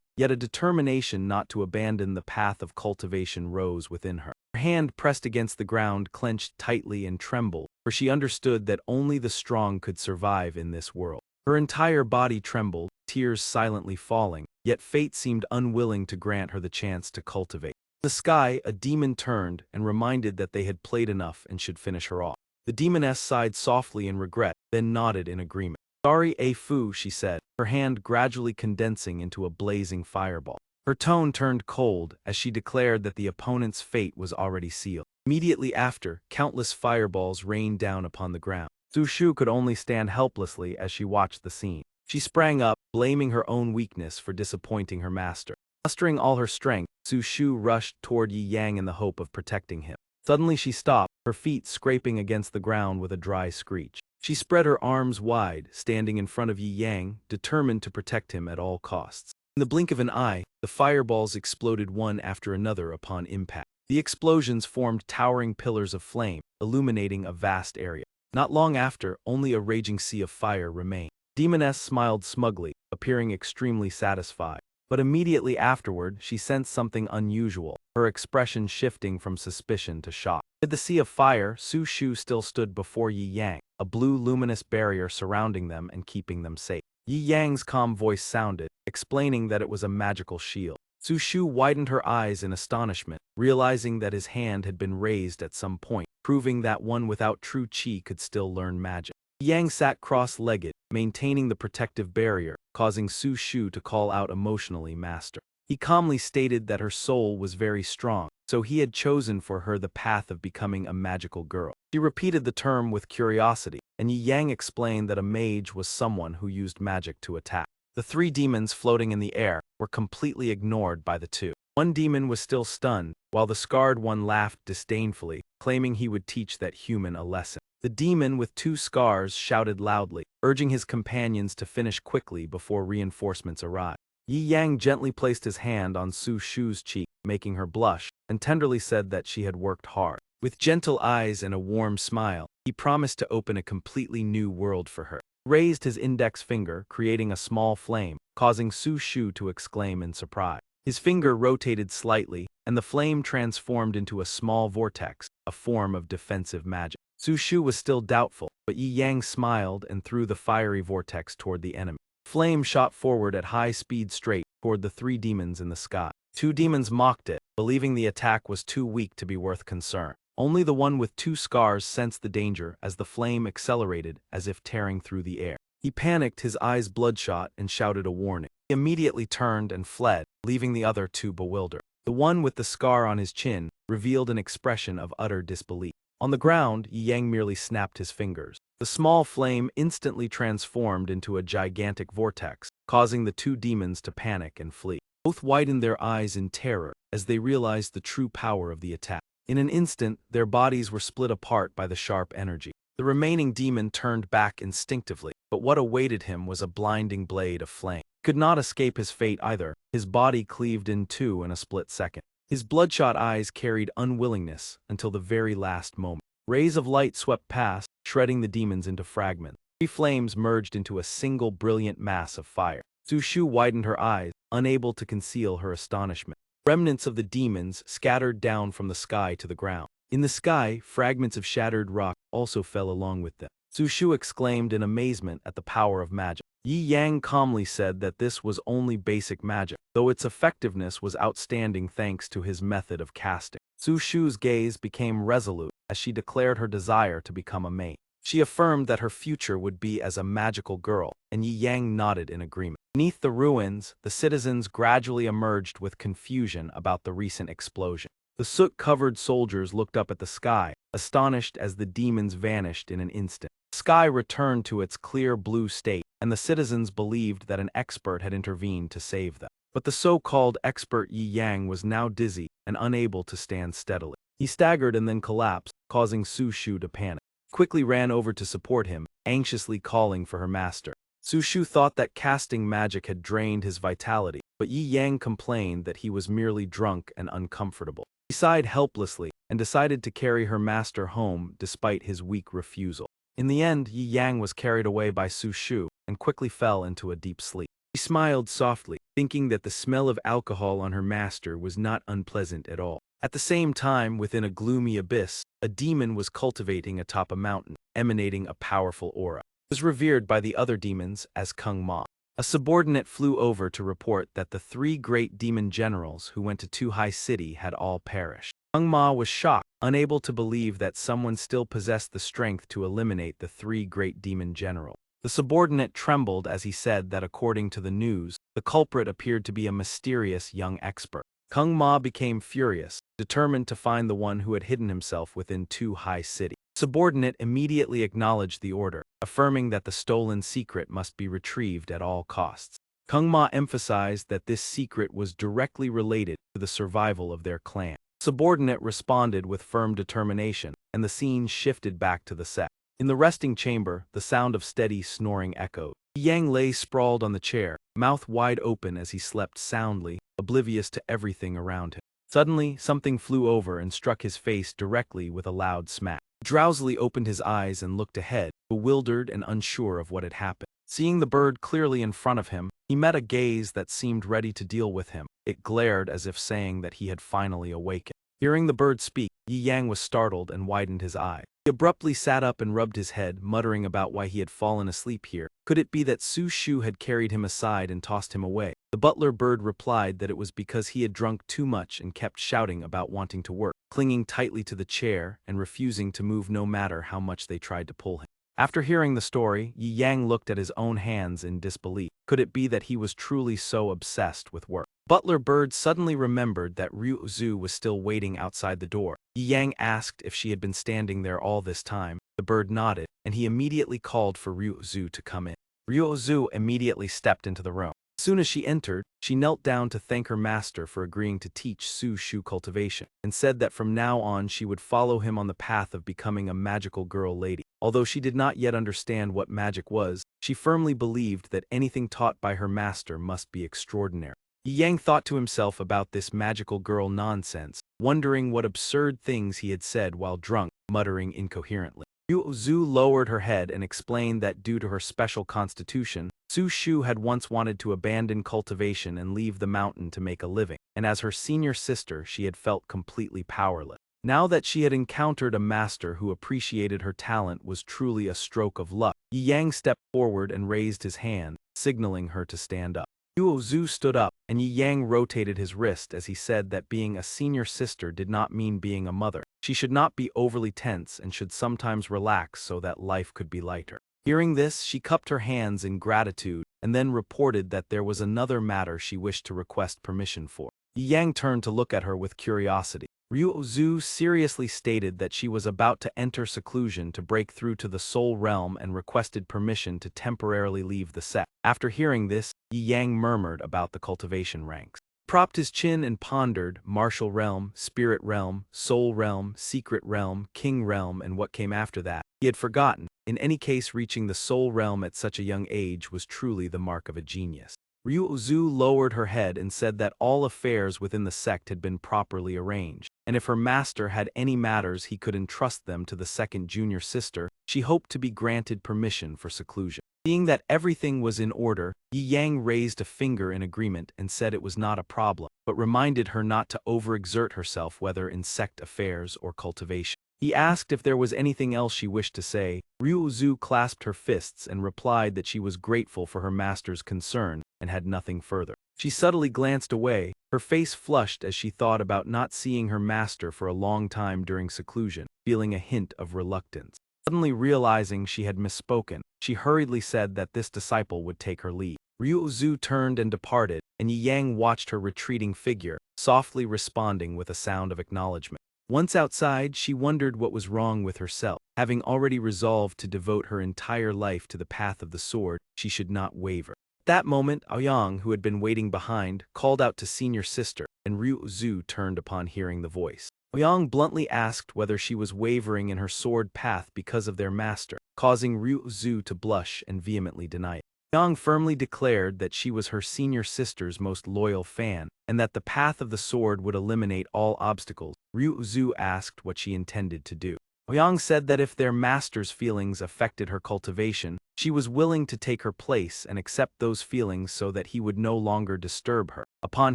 yet a determination not to abandon the path of cultivation rose within her. Her hand pressed against the ground clenched tightly and trembled, for she understood that only the strong could survive in this world. Her entire body trembled, tears silently falling, yet fate seemed unwilling to grant her the chance to cultivate. In the sky, a demon turned and reminded that they had played enough and should finish her off. The demoness sighed softly in regret, then nodded in agreement. "Sorry, A Fu," she said, her hand gradually condensing into a blazing fireball. Her tone turned cold as she declared that the opponent's fate was already sealed. Immediately after, countless fireballs rained down upon the ground. Su Shu could only stand helplessly as she watched the scene. She sprang up, blaming her own weakness for disappointing her master. Mustering all her strength, Su Shu rushed toward Yi Yang in the hope of protecting him. Suddenly she stopped, her feet scraping against the ground with a dry screech. She spread her arms wide, standing in front of Yi Yang, determined to protect him at all costs. In the blink of an eye, the fireballs exploded one after another upon impact. The explosions formed towering pillars of flame, illuminating a vast area. Not long after, only a raging sea of fire remained. Demoness smiled smugly, appearing extremely satisfied. But immediately afterward, she sensed something unusual, her expression shifting from suspicion to shock. Amid the sea of fire, Su Shu still stood before Yi Yang, a blue luminous barrier surrounding them and keeping them safe. Yi Yang's calm voice sounded, explaining that it was a magical shield. Su Shu widened her eyes in astonishment, realizing that his hand had been raised at some point, proving that one without true chi could still learn magic. Yang sat cross-legged, maintaining the protective barrier, causing Su Shu to call out emotionally, "Master." He calmly stated that her soul was very strong, so he had chosen for her the path of becoming a magical girl. She repeated the term with curiosity, and Yi Yang explained that a mage was someone who used magic to attack. The three demons floating in the air were completely ignored by the two. One demon was still stunned, while the scarred one laughed disdainfully, claiming he would teach that human a lesson. The demon with two scars shouted loudly, urging his companions to finish quickly before reinforcements arrived. Yi Yang gently placed his hand on Su Shu's cheek, making her blush, and tenderly said that she had worked hard. With gentle eyes and a warm smile, he promised to open a completely new world for her. He raised his index finger, creating a small flame, causing Su Shu to exclaim in surprise. His finger rotated slightly, and the flame transformed into a small vortex, a form of defensive magic. Su Shu was still doubtful, but Yi Yang smiled and threw the fiery vortex toward the enemy. Flame shot forward at high speed straight toward the 3 demons in the sky. 2 demons mocked it, believing the attack was too weak to be worth concern. Only the one with 2 scars sensed the danger as the flame accelerated as if tearing through the air. He panicked, his eyes bloodshot, and shouted a warning. He immediately turned and fled, leaving the other 2 bewildered. The one with the scar on his chin revealed an expression of utter disbelief. On the ground, Yi Yang merely snapped his fingers. The small flame instantly transformed into a gigantic vortex, causing the 2 demons to panic and flee. Both widened their eyes in terror as they realized the true power of the attack. In an instant, their bodies were split apart by the sharp energy. The remaining demon turned back instinctively, but what awaited him was a blinding blade of flame. He could not escape his fate either. His body cleaved in 2 in a split second. His bloodshot eyes carried unwillingness until the very last moment. Rays of light swept past, shredding the demons into fragments. 3 flames merged into a single brilliant mass of fire. Su Shu widened her eyes, unable to conceal her astonishment. Remnants of the demons scattered down from the sky to the ground. In the sky, fragments of shattered rock also fell along with them. Su Shu exclaimed in amazement at the power of magic. Yi Yang calmly said that this was only basic magic, though its effectiveness was outstanding thanks to his method of casting. Su Shu's gaze became resolute as she declared her desire to become a mage. She affirmed that her future would be as a magical girl, and Yi Yang nodded in agreement. Beneath the ruins, the citizens gradually emerged with confusion about the recent explosion. The soot-covered soldiers looked up at the sky, astonished as the demons vanished in an instant. The sky returned to its clear blue state, and the citizens believed that an expert had intervened to save them. But the so-called expert Yi Yang was now dizzy and unable to stand steadily. He staggered and then collapsed, causing Su Shu to panic. He quickly ran over to support him, anxiously calling for her master. Su Shu thought that casting magic had drained his vitality, but Yi Yang complained that he was merely drunk and uncomfortable. He sighed helplessly and decided to carry her master home despite his weak refusal. In the end, Yi Yang was carried away by Su Shu and quickly fell into a deep sleep. She smiled softly, thinking that the smell of alcohol on her master was not unpleasant at all. At the same time, within a gloomy abyss, a demon was cultivating atop a mountain, emanating a powerful aura. It was revered by the other demons as Kung Ma. A subordinate flew over to report that the 3 great demon generals who went to Tu Hai City had all perished. Kung Ma was shocked, unable to believe that someone still possessed the strength to eliminate the 3 great demon generals. The subordinate trembled as he said that according to the news, the culprit appeared to be a mysterious young expert. Kung Ma became furious, determined to find the one who had hidden himself within Tu Hai City. The subordinate immediately acknowledged the order, affirming that the stolen secret must be retrieved at all costs. Kung Ma emphasized that this secret was directly related to the survival of their clan. The subordinate responded with firm determination, and the scene shifted back to the set. In the resting chamber, the sound of steady snoring echoed. Yang lay sprawled on the chair, mouth wide open as he slept soundly, oblivious to everything around him. Suddenly, something flew over and struck his face directly with a loud smack. He drowsily opened his eyes and looked ahead, bewildered and unsure of what had happened. Seeing the bird clearly in front of him, he met a gaze that seemed ready to deal with him. It glared as if saying that he had finally awakened. Hearing the bird speak, Yi Yang was startled and widened his eyes. He abruptly sat up and rubbed his head, muttering about why he had fallen asleep here. Could it be that Su Shu had carried him aside and tossed him away? The butler bird replied that it was because he had drunk too much and kept shouting about wanting to work, clinging tightly to the chair and refusing to move no matter how much they tried to pull him. After hearing the story, Yi Yang looked at his own hands in disbelief. Could it be that he was truly so obsessed with work? Butler Bird suddenly remembered that Ryu Zhu was still waiting outside the door. Yi Yang asked if she had been standing there all this time. The bird nodded, and he immediately called for Ryu Zhu to come in. Ryu Zhu immediately stepped into the room. As soon as she entered, she knelt down to thank her master for agreeing to teach Su Shu cultivation, and said that from now on she would follow him on the path of becoming a magical girl lady. Although she did not yet understand what magic was, she firmly believed that anything taught by her master must be extraordinary. Yang thought to himself about this magical girl nonsense, wondering what absurd things he had said while drunk, muttering incoherently. Zhu lowered her head and explained that due to her special constitution, Su Shu had once wanted to abandon cultivation and leave the mountain to make a living, and as her senior sister she had felt completely powerless. Now that she had encountered a master who appreciated her talent was truly a stroke of luck. Yang stepped forward and raised his hand, signaling her to stand up. Zhu stood up, and Yang rotated his wrist as he said that being a senior sister did not mean being a mother. She should not be overly tense and should sometimes relax so that life could be lighter. Hearing this, she cupped her hands in gratitude and then reported that there was another matter she wished to request permission for. Yang turned to look at her with curiosity. Zhu seriously stated that she was about to enter seclusion to break through to the soul realm and requested permission to temporarily leave the sect. After hearing this, Yang murmured about the cultivation ranks, propped his chin and pondered martial realm, spirit realm, soul realm, secret realm, king realm, and what came after that. He had forgotten. In any case, reaching the soul realm at such a young age was truly the mark of a genius. Zhu lowered her head and said that all affairs within the sect had been properly arranged, and if her master had any matters he could entrust them to the second junior sister, she hoped to be granted permission for seclusion. Seeing that everything was in order, Yang raised a finger in agreement and said it was not a problem, but reminded her not to overexert herself whether in sect affairs or cultivation. He asked if there was anything else she wished to say. Zhu clasped her fists and replied that she was grateful for her master's concern and had nothing further. She subtly glanced away, her face flushed as she thought about not seeing her master for a long time during seclusion, feeling a hint of reluctance. Suddenly realizing she had misspoken, she hurriedly said that this disciple would take her leave. Zhu turned and departed, and Yang watched her retreating figure, softly responding with a sound of acknowledgement. Once outside, she wondered what was wrong with herself. Having already resolved to devote her entire life to the path of the sword, she should not waver. At that moment, Aoyang, who had been waiting behind, called out to senior sister, and Zhu turned upon hearing the voice. Aoyang bluntly asked whether she was wavering in her sword path because of their master, causing Zhu to blush and vehemently deny it. Aoyang firmly declared that she was her senior sister's most loyal fan, and that the path of the sword would eliminate all obstacles. Zhu asked what she intended to do. Aoyang said that if their master's feelings affected her cultivation, she was willing to take her place and accept those feelings so that he would no longer disturb her. Upon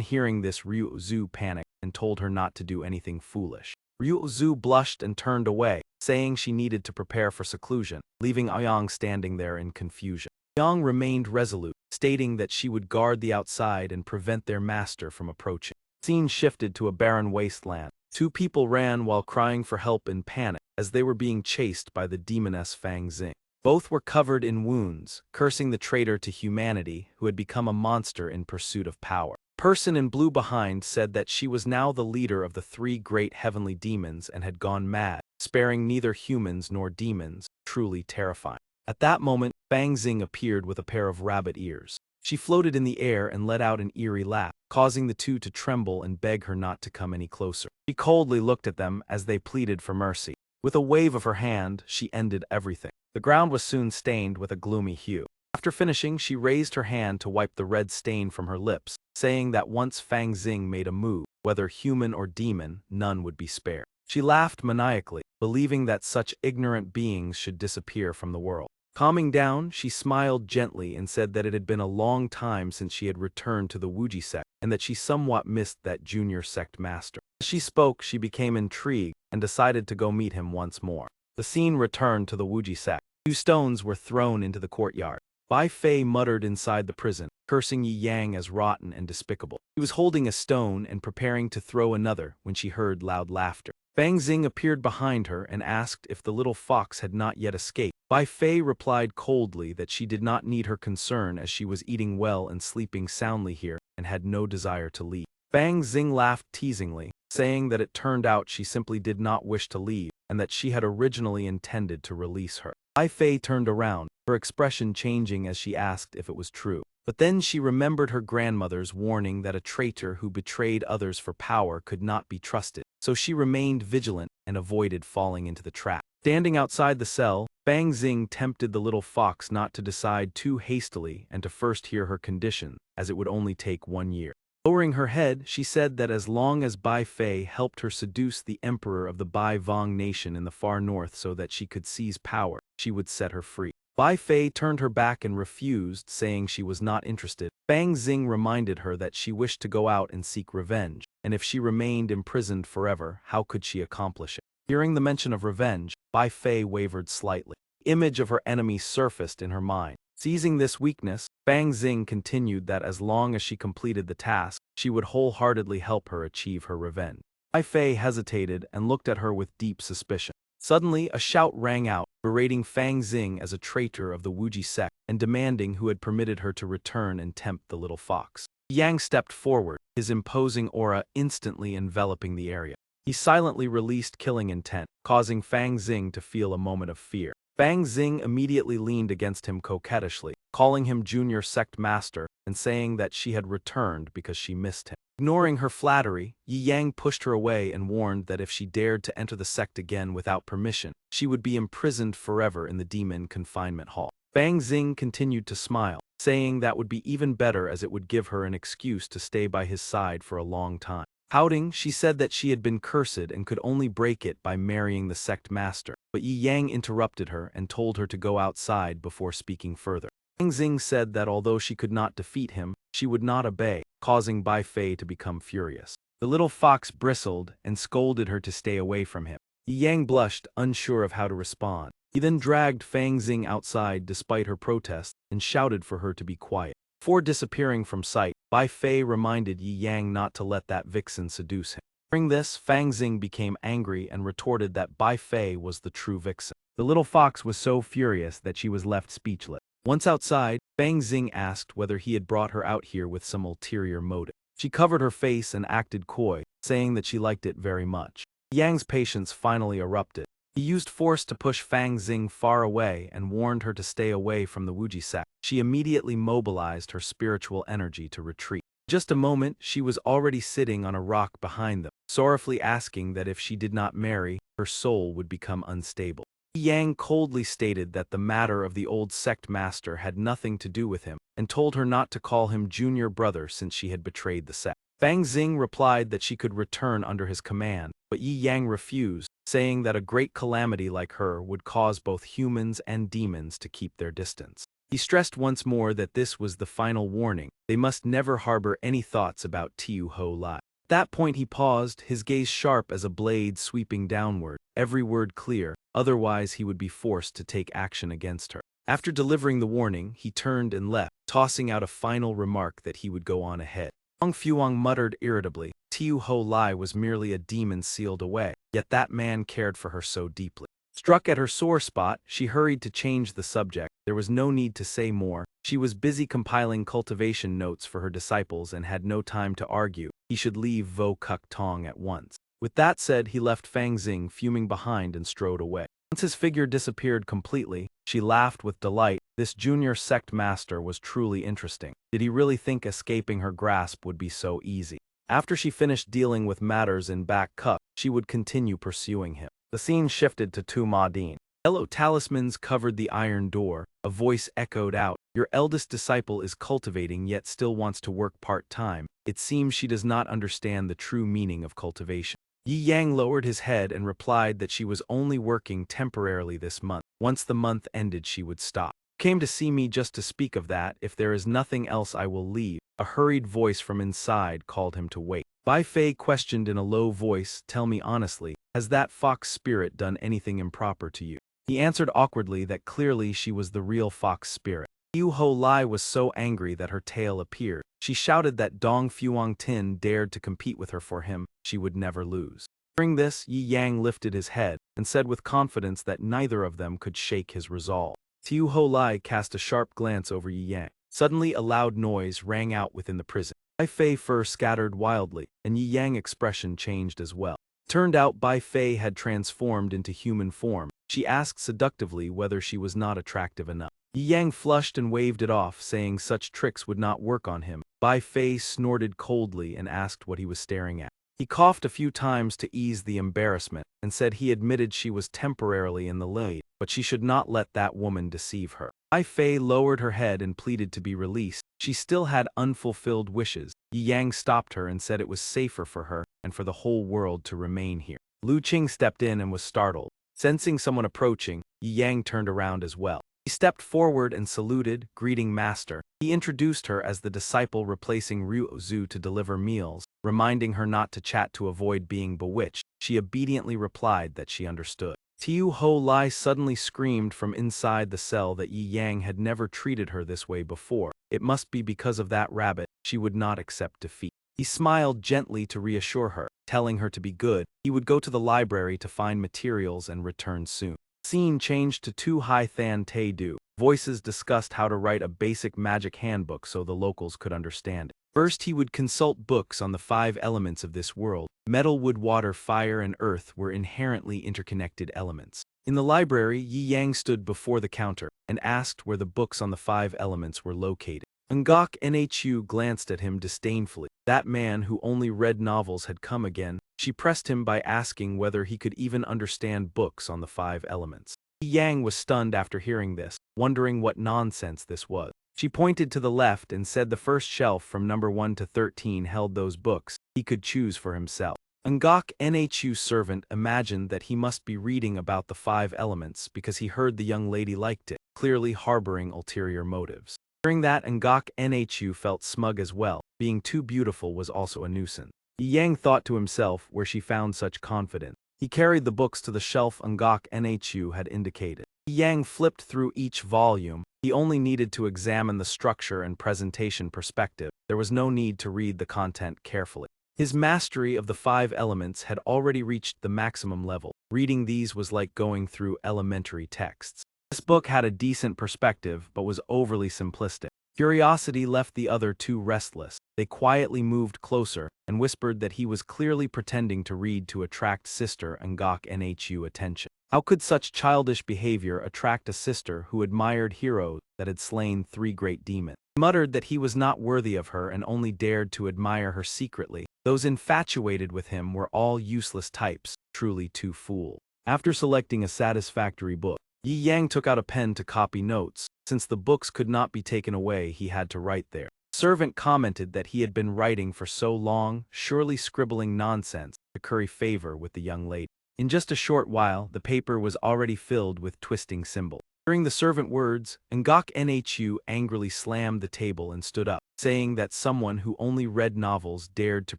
hearing this, Zhu panicked and told her not to do anything foolish. Zhu blushed and turned away, saying she needed to prepare for seclusion, leaving Aoyang standing there in confusion. Aoyang remained resolute, stating that she would guard the outside and prevent their master from approaching. The scene shifted to a barren wasteland. Two people ran while crying for help in panic, as they were being chased by the demoness Fang Xing. Both were covered in wounds, cursing the traitor to humanity who had become a monster in pursuit of power. The person in blue behind said that she was now the leader of the three great heavenly demons and had gone mad, sparing neither humans nor demons, truly terrifying. At that moment, Fang Xing appeared with a pair of rabbit ears. She floated in the air and let out an eerie laugh, causing the two to tremble and beg her not to come any closer. She coldly looked at them as they pleaded for mercy. With a wave of her hand, she ended everything. The ground was soon stained with a gloomy hue. After finishing, she raised her hand to wipe the red stain from her lips, saying that once Fang Xing made a move, whether human or demon, none would be spared. She laughed maniacally, believing that such ignorant beings should disappear from the world. Calming down, she smiled gently and said that it had been a long time since she had returned to the Wuji sect, and that she somewhat missed that junior sect master. As she spoke, she became intrigued and decided to go meet him once more. The scene returned to the Wuji sect. 2 stones were thrown into the courtyard. Bai Fei muttered inside the prison, cursing Yi Yang as rotten and despicable. He was holding a stone and preparing to throw another when she heard loud laughter. Fang Xing appeared behind her and asked if the little fox had not yet escaped. Bai Fei replied coldly that she did not need her concern as she was eating well and sleeping soundly here and had no desire to leave. Fang Xing laughed teasingly, saying that it turned out she simply did not wish to leave and that she had originally intended to release her. Bai Fei turned around, her expression changing as she asked if it was true. But then she remembered her grandmother's warning that a traitor who betrayed others for power could not be trusted, so she remained vigilant and avoided falling into the trap. Standing outside the cell, Fang Xing tempted the little fox not to decide too hastily and to first hear her condition, as it would only take 1 year. Lowering her head, she said that as long as Bai Fei helped her seduce the emperor of the Bai Vong nation in the far north so that she could seize power, she would set her free. Bai Fei turned her back and refused, saying she was not interested. Fang Xing reminded her that she wished to go out and seek revenge, and if she remained imprisoned forever, how could she accomplish it? Hearing the mention of revenge, Bai Fei wavered slightly. The image of her enemy surfaced in her mind. Seizing this weakness, Fang Xing continued that as long as she completed the task, she would wholeheartedly help her achieve her revenge. Bai Fei hesitated and looked at her with deep suspicion. Suddenly, a shout rang out, berating Fang Xing as a traitor of the Wuji sect and demanding who had permitted her to return and tempt the little fox. Yang stepped forward, his imposing aura instantly enveloping the area. He silently released killing intent, causing Fang Xing to feel a moment of fear. Fang Xing immediately leaned against him coquettishly, calling him junior sect master and saying that she had returned because she missed him. Ignoring her flattery, Yi Yang pushed her away and warned that if she dared to enter the sect again without permission, she would be imprisoned forever in the demon confinement hall. Fang Xing continued to smile, saying that would be even better as it would give her an excuse to stay by his side for a long time. Pouting, she said that she had been cursed and could only break it by marrying the sect master, but Yi Yang interrupted her and told her to go outside before speaking further. Fang Xing said that although she could not defeat him, she would not obey, causing Bai Fei to become furious. The little fox bristled and scolded her to stay away from him. Yi Yang blushed, unsure of how to respond. He then dragged Fang Xing outside despite her protests and shouted for her to be quiet. Before disappearing from sight, Bai Fei reminded Yi Yang not to let that vixen seduce him. Hearing this, Fang Xing became angry and retorted that Bai Fei was the true vixen. The little fox was so furious that she was left speechless. Once outside, Fang Xing asked whether he had brought her out here with some ulterior motive. She covered her face and acted coy, saying that she liked it very much. Yang's patience finally erupted. He used force to push Fang Xing far away and warned her to stay away from the Wuji sect. She immediately mobilized her spiritual energy to retreat. In just a moment, she was already sitting on a rock behind them, sorrowfully asking that if she did not marry, her soul would become unstable. Yang coldly stated that the matter of the old sect master had nothing to do with him, and told her not to call him junior brother since she had betrayed the sect. Fang Xing replied that she could return under his command, but Yi Yang refused, saying that a great calamity like her would cause both humans and demons to keep their distance. He stressed once more that this was the final warning. They must never harbor any thoughts about Tiu Ho Lai. At that point he paused, his gaze sharp as a blade sweeping downward, every word clear, otherwise he would be forced to take action against her. After delivering the warning, he turned and left, tossing out a final remark that he would go on ahead. Wang Fuang muttered irritably, Tiu Ho Lai was merely a demon sealed away, yet that man cared for her so deeply. Struck at her sore spot, she hurried to change the subject. There was no need to say more. She was busy compiling cultivation notes for her disciples and had no time to argue. He should leave Vo Kuk Tong at once. With that said, he left Fang Xing fuming behind and strode away. Once his figure disappeared completely, she laughed with delight. This junior sect master was truly interesting. Did he really think escaping her grasp would be so easy? After she finished dealing with matters in Back Kuk, she would continue pursuing him. The scene shifted to Tu Ma Dien. Yellow talismans covered the iron door. A voice echoed out, "Your eldest disciple is cultivating yet still wants to work part-time. It seems she does not understand the true meaning of cultivation." Yi Yang lowered his head and replied that she was only working temporarily this month. Once the month ended she would stop. "Came to see me just to speak of that. If there is nothing else I will leave." A hurried voice from inside called him to wait. Bai Fei questioned in a low voice, "Tell me honestly, has that fox spirit done anything improper to you?" He answered awkwardly that clearly she was the real fox spirit. Tiu Ho Lai was so angry that her tail appeared. She shouted that Dong Fuang Tin dared to compete with her for him, she would never lose. Hearing this, Yi Yang lifted his head and said with confidence that neither of them could shake his resolve. Tiu Ho Lai cast a sharp glance over Yi Yang. Suddenly a loud noise rang out within the prison. Bai Fei fur scattered wildly, and Yi Yang expression changed as well. Turned out Bai Fei had transformed into human form. She asked seductively whether she was not attractive enough. Yi Yang flushed and waved it off, saying such tricks would not work on him. Bai Fei snorted coldly and asked what he was staring at. He coughed a few times to ease the embarrassment, and said he admitted she was temporarily in the lead, but she should not let that woman deceive her. Ai Fei lowered her head and pleaded to be released. She still had unfulfilled wishes. Yi Yang stopped her and said it was safer for her and for the whole world to remain here. Lu Qing stepped in and was startled. Sensing someone approaching, Yi Yang turned around as well. He stepped forward and saluted, greeting Master. He introduced her as the disciple replacing Ryu Zhu to deliver meals, reminding her not to chat to avoid being bewitched. She obediently replied that she understood. Tiu Ho Lai suddenly screamed from inside the cell that Yi Yang had never treated her this way before. It must be because of that rabbit, she would not accept defeat. He smiled gently to reassure her, telling her to be good. He would go to the library to find materials and return soon. Scene changed to Tu Hai Than Te Du. Voices discussed how to write a basic magic handbook so the locals could understand it. First, he would consult books on the 5 elements of this world. Metal, wood, water, fire, and earth were inherently interconnected elements. In the library, Yi Yang stood before the counter and asked where the books on the 5 elements were located. Ngok Nhu glanced at him disdainfully. That man who only read novels had come again. She pressed him by asking whether he could even understand books on the 5 elements. Yi Yang was stunned after hearing this, wondering what nonsense this was. She pointed to the left and said the first shelf from number 1 to 13 held those books he could choose for himself. Ngok Nhu's servant imagined that he must be reading about the 5 elements because he heard the young lady liked it, clearly harboring ulterior motives. Hearing that, Ngok Nhu felt smug as well. Being too beautiful was also a nuisance. Yi Yang thought to himself where she found such confidence. He carried the books to the shelf Ngok Nhu had indicated. Yi Yang flipped through each volume. He only needed to examine the structure and presentation perspective. There was no need to read the content carefully. His mastery of the 5 elements had already reached the maximum level. Reading these was like going through elementary texts. This book had a decent perspective but was overly simplistic. Curiosity left the other 2 restless. They quietly moved closer and whispered that he was clearly pretending to read to attract Sister Ngok Nhu attention. How could such childish behavior attract a sister who admired heroes that had slain 3 great demons? He muttered that he was not worthy of her and only dared to admire her secretly. Those infatuated with him were all useless types, truly 2 fools. After selecting a satisfactory book, Yi Yang took out a pen to copy notes. Since the books could not be taken away, he had to write there. The servant commented that he had been writing for so long, surely scribbling nonsense, to curry favor with the young lady. In just a short while, the paper was already filled with twisting symbols. Hearing the servant words, Ngok Nhu angrily slammed the table and stood up, saying that someone who only read novels dared to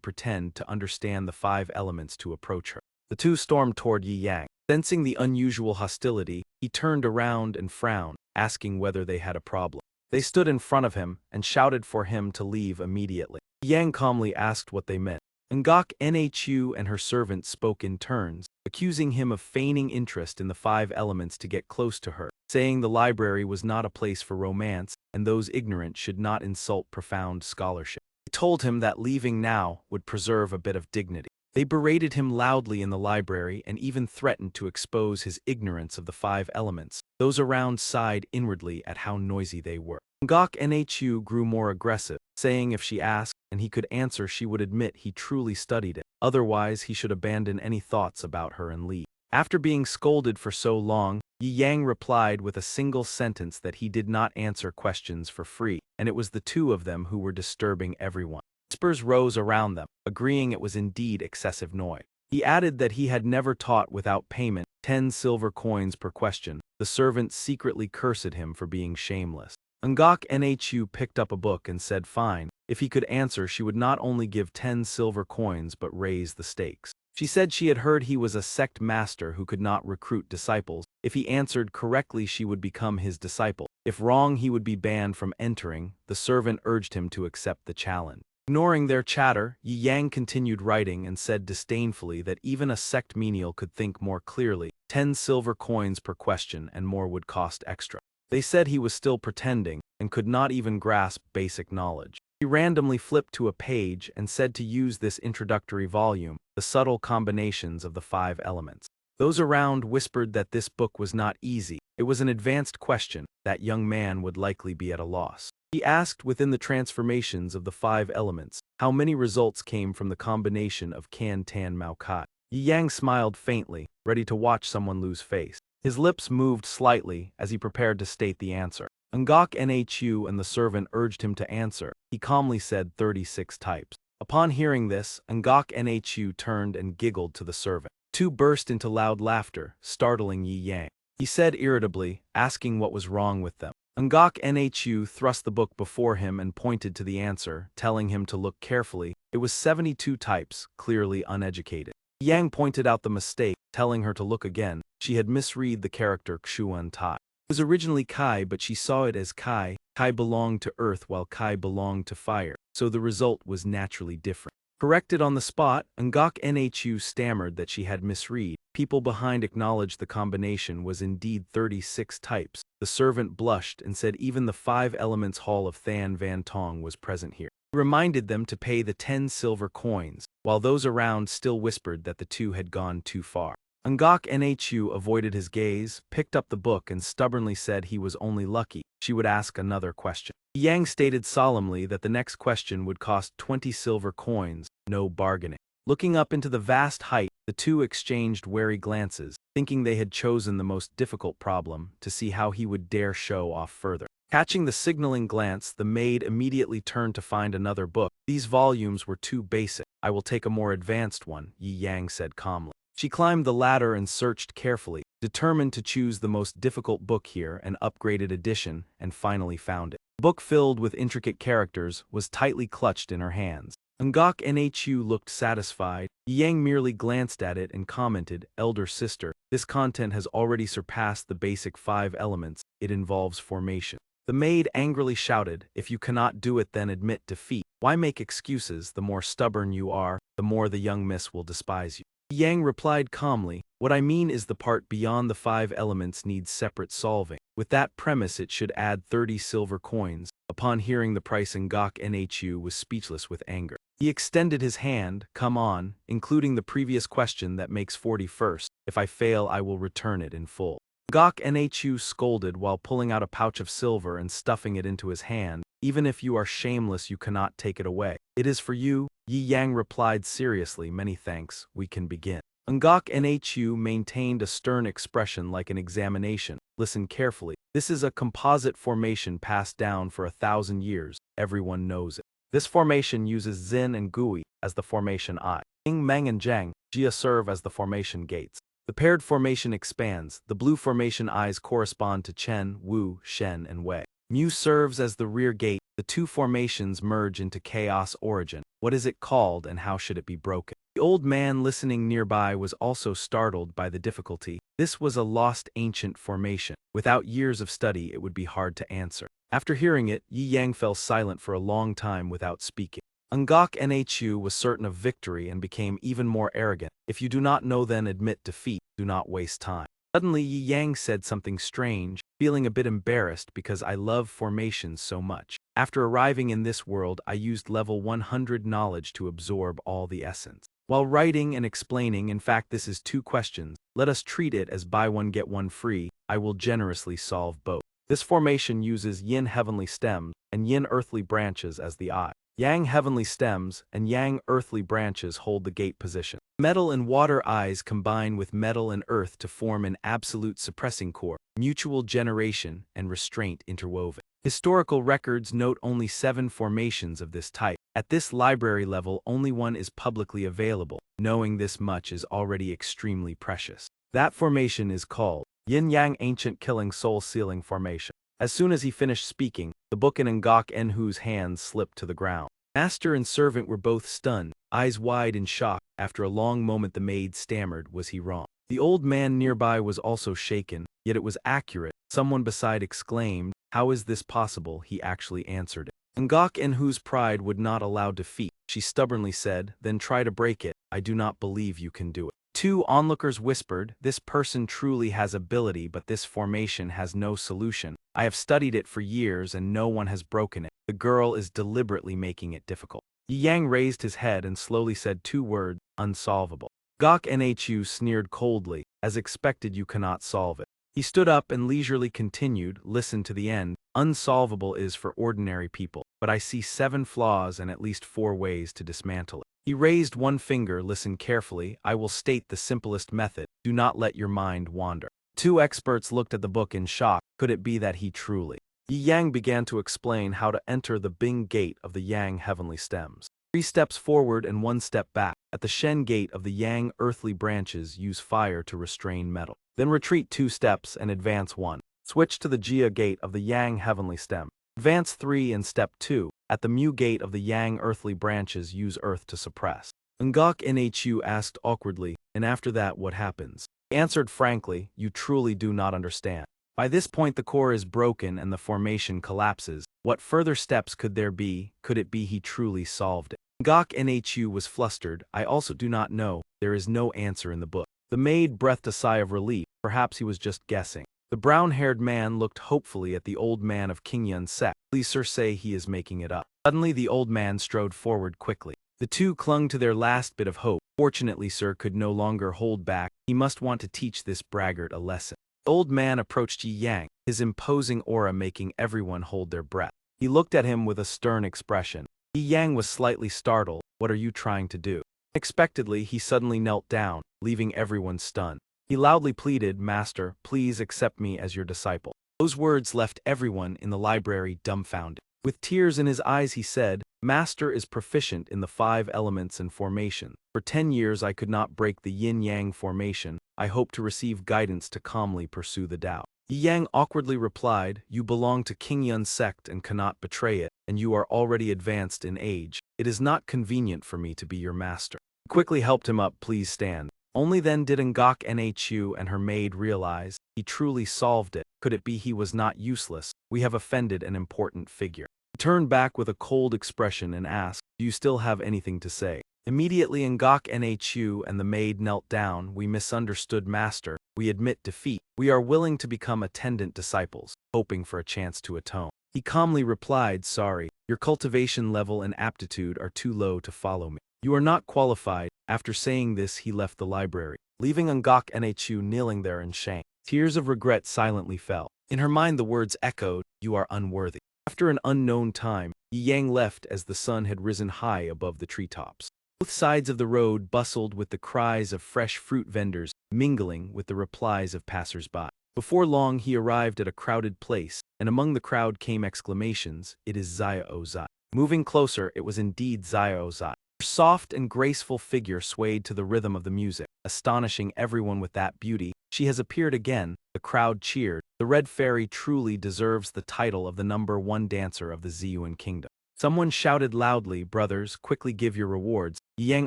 pretend to understand the 5 elements to approach her. The 2 stormed toward Yi Yang. Sensing the unusual hostility, he turned around and frowned, asking whether they had a problem. They stood in front of him and shouted for him to leave immediately. Yang calmly asked what they meant. Ngok Nhu and her servant spoke in turns, accusing him of feigning interest in the 5 elements to get close to her, saying the library was not a place for romance and those ignorant should not insult profound scholarship. They told him that leaving now would preserve a bit of dignity. They berated him loudly in the library and even threatened to expose his ignorance of the 5 elements. Those around sighed inwardly at how noisy they were. Ngok Nhu grew more aggressive, saying if she asked and he could answer, she would admit he truly studied it. Otherwise, he should abandon any thoughts about her and leave. After being scolded for so long, Yi Yang replied with a single sentence that he did not answer questions for free, and it was the 2 of them who were disturbing everyone. Whispers rose around them, agreeing it was indeed excessive noise. He added that he had never taught without payment, 10 silver coins per question. The servant secretly cursed him for being shameless. Ngok Nhu picked up a book and said fine. If he could answer, she would not only give 10 silver coins but raise the stakes. She said she had heard he was a sect master who could not recruit disciples. If he answered correctly, she would become his disciple. If wrong, he would be banned from entering. The servant urged him to accept the challenge. Ignoring their chatter, Yi Yang continued writing and said disdainfully that even a sect menial could think more clearly. 10 silver coins per question and more would cost extra. They said he was still pretending and could not even grasp basic knowledge. He randomly flipped to a page and said to use this introductory volume, the subtle combinations of the 5 elements. Those around whispered that this book was not easy. It was an advanced question. That young man would likely be at a loss. He asked within the transformations of the 5 elements, how many results came from the combination of Can Tan Mao Kai. Yi Yang smiled faintly, ready to watch someone lose face. His lips moved slightly as he prepared to state the answer. Ngok Nhu and the servant urged him to answer. He calmly said 36 types. Upon hearing this, Ngok Nhu turned and giggled to the servant. Two burst into loud laughter, startling Yi Yang. He said irritably, asking what was wrong with them. Ngok Nhu thrust the book before him and pointed to the answer, telling him to look carefully. It was 72 types, clearly uneducated. Yang pointed out the mistake, telling her to look again. She had misread the character Xuan Tai. It was originally Kai, but she saw it as Kai. Kai belonged to earth while Kai belonged to fire, so the result was naturally different. Corrected on the spot, Ngok Nhu stammered that she had misread. People behind acknowledged the combination was indeed 36 types. The servant blushed and said even the 5 elements Hall of Than Van Tong was present here. He reminded them to pay the 10 silver coins, while those around still whispered that the two had gone too far. Ngok Nhu avoided his gaze, picked up the book and stubbornly said he was only lucky. She would ask another question. Yang stated solemnly that the next question would cost 20 silver coins, no bargaining. Looking up into the vast height, the two exchanged wary glances, thinking they had chosen the most difficult problem, to see how he would dare show off further. Catching the signaling glance, the maid immediately turned to find another book. These volumes were too basic. I will take a more advanced one, Yi Yang said calmly. She climbed the ladder and searched carefully, determined to choose the most difficult book here, an upgraded edition, and finally found it. The book filled with intricate characters was tightly clutched in her hands. Ngok Nhu looked satisfied. Yang merely glanced at it and commented, "Elder sister, this content has already surpassed the basic 5 elements. It involves formation." The maid angrily shouted, "If you cannot do it, then admit defeat. Why make excuses? The more stubborn you are, the more the young miss will despise you." Yang replied calmly, "What I mean is the part beyond the 5 elements needs separate solving. With that premise it should add 30 silver coins." Upon hearing the price, Ngok Nhu was speechless with anger. He extended his hand, "Come on, including the previous question that makes 40 first. If I fail I will return it in full." Ngok Nhu scolded while pulling out a pouch of silver and stuffing it into his hand. "Even if you are shameless you cannot take it away. It is for you." Yi Yang replied seriously, "Many thanks, we can begin." Ngok Nhu maintained a stern expression like an examination. "Listen carefully. This is a composite formation passed down for 1,000 years. Everyone knows it. This formation uses Zin and Gui as the formation I. Ying, Meng and Zhang, Jia serve as the formation gates. The paired formation expands. The blue formation eyes correspond to Chen, Wu, Shen and Wei. Mu serves as the rear gate. The two formations merge into chaos origin. What is it called and how should it be broken? The old man listening nearby was also startled by the difficulty. This was a lost ancient formation. Without years of study, it would be hard to answer. After hearing it, Yi Yang fell silent for a long time without speaking. Ngok Nhu was certain of victory and became even more arrogant. If you do not know, then admit defeat. Do not waste time. Suddenly Yi Yang said something strange, feeling a bit embarrassed because I love formations so much. After arriving in this world, I used level 100 knowledge to absorb all the essence. While writing and explaining, in fact this is 2 questions, let us treat it as buy one get one free, I will generously solve both. This formation uses Yin heavenly stems and Yin earthly branches as the eye. Yang heavenly stems and Yang earthly branches hold the gate position. Metal and water eyes combine with metal and earth to form an absolute suppressing core, mutual generation and restraint interwoven. Historical records note only 7 formations of this type. At this library level, only one is publicly available. Knowing this much is already extremely precious. That formation is called Yin-Yang Ancient Killing Soul Sealing Formation. As soon as he finished speaking, the book in Ngok Nhu's hands slipped to the ground. Master and servant were both stunned, eyes wide in shock. After a long moment the maid stammered, was he wrong? The old man nearby was also shaken, yet it was accurate. Someone beside exclaimed, "How is this possible?" He actually answered it. Ngok Nhu's pride would not allow defeat. She stubbornly said, "Then try to break it. I do not believe you can do it." 2 onlookers whispered, "This person truly has ability, but this formation has no solution. I have studied it for years and no one has broken it. The girl is deliberately making it difficult." Yi Yang raised his head and slowly said 2 words, "Unsolvable." Ngok Nhu sneered coldly, "As expected, you cannot solve it." He stood up and leisurely continued, "Listen to the end. Unsolvable is for ordinary people, but I see 7 flaws and at least 4 ways to dismantle it. He raised one finger. Listen carefully. I will state the simplest method. Do not let your mind wander. 2 experts looked at the book in shock. Could it be that he truly? Yi Yang began to explain how to enter the Bing gate of the Yang heavenly stems. 3 steps forward and 1 step back. At the Shen gate of the Yang earthly branches, use fire to restrain metal. Then retreat 2 steps and advance 1. Switch to the Jia gate of the Yang heavenly stem. Advance 3 and step 2. At the Mu gate of the Yang earthly branches, use earth to suppress. Ngok Nhu asked awkwardly, and after that what happens? He answered frankly, you truly do not understand. By this point the core is broken and the formation collapses. What further steps could there be? Could it be he truly solved it? Ngok Nhu was flustered. I also do not know. There is no answer in the book. The maid breathed a sigh of relief. Perhaps he was just guessing. The brown-haired man looked hopefully at the old man of Qingyun's sect. Please sir, say he is making it up. Suddenly the old man strode forward quickly. The two clung to their last bit of hope. Fortunately sir could no longer hold back. He must want to teach this braggart a lesson. The old man approached Yi Yang, his imposing aura making everyone hold their breath. He looked at him with a stern expression. Yi Yang was slightly startled. What are you trying to do? Unexpectedly, he suddenly knelt down, leaving everyone stunned. He loudly pleaded, Master, please accept me as your disciple. Those words left everyone in the library dumbfounded. With tears in his eyes he said, Master is proficient in the 5 elements and formations. For 10 years I could not break the yin-yang formation. I hope to receive guidance to calmly pursue the Tao. Yi Yang awkwardly replied, You belong to Qingyun's sect and cannot betray it, and you are already advanced in age. It is not convenient for me to be your master. He quickly helped him up. Please stand. Only then did Ngok Nhu and her maid realize he truly solved it. Could it be he was not useless? We have offended an important figure. He turned back with a cold expression and asked, Do you still have anything to say? Immediately Ngok Nhu and the maid knelt down. We misunderstood Master. We admit defeat. We are willing to become attendant disciples, hoping for a chance to atone. He calmly replied, Sorry, your cultivation level and aptitude are too low to follow me. You are not qualified. After saying this, he left the library, leaving Ngok Nhu kneeling there in shame. Tears of regret silently fell. In her mind the words echoed, You are unworthy. After an unknown time, Yi Yang left as the sun had risen high above the treetops. Both sides of the road bustled with the cries of fresh fruit vendors, mingling with the replies of passers-by. Before long he arrived at a crowded place, and among the crowd came exclamations, It is Xiao Zai. Moving closer, it was indeed Xiao Zai. Her soft and graceful figure swayed to the rhythm of the music, astonishing everyone with that beauty. She has appeared again. The crowd cheered. The Red Fairy truly deserves the title of the #1 dancer of the Ziyuan kingdom. Someone shouted loudly, Brothers, quickly give your rewards. Yi Yang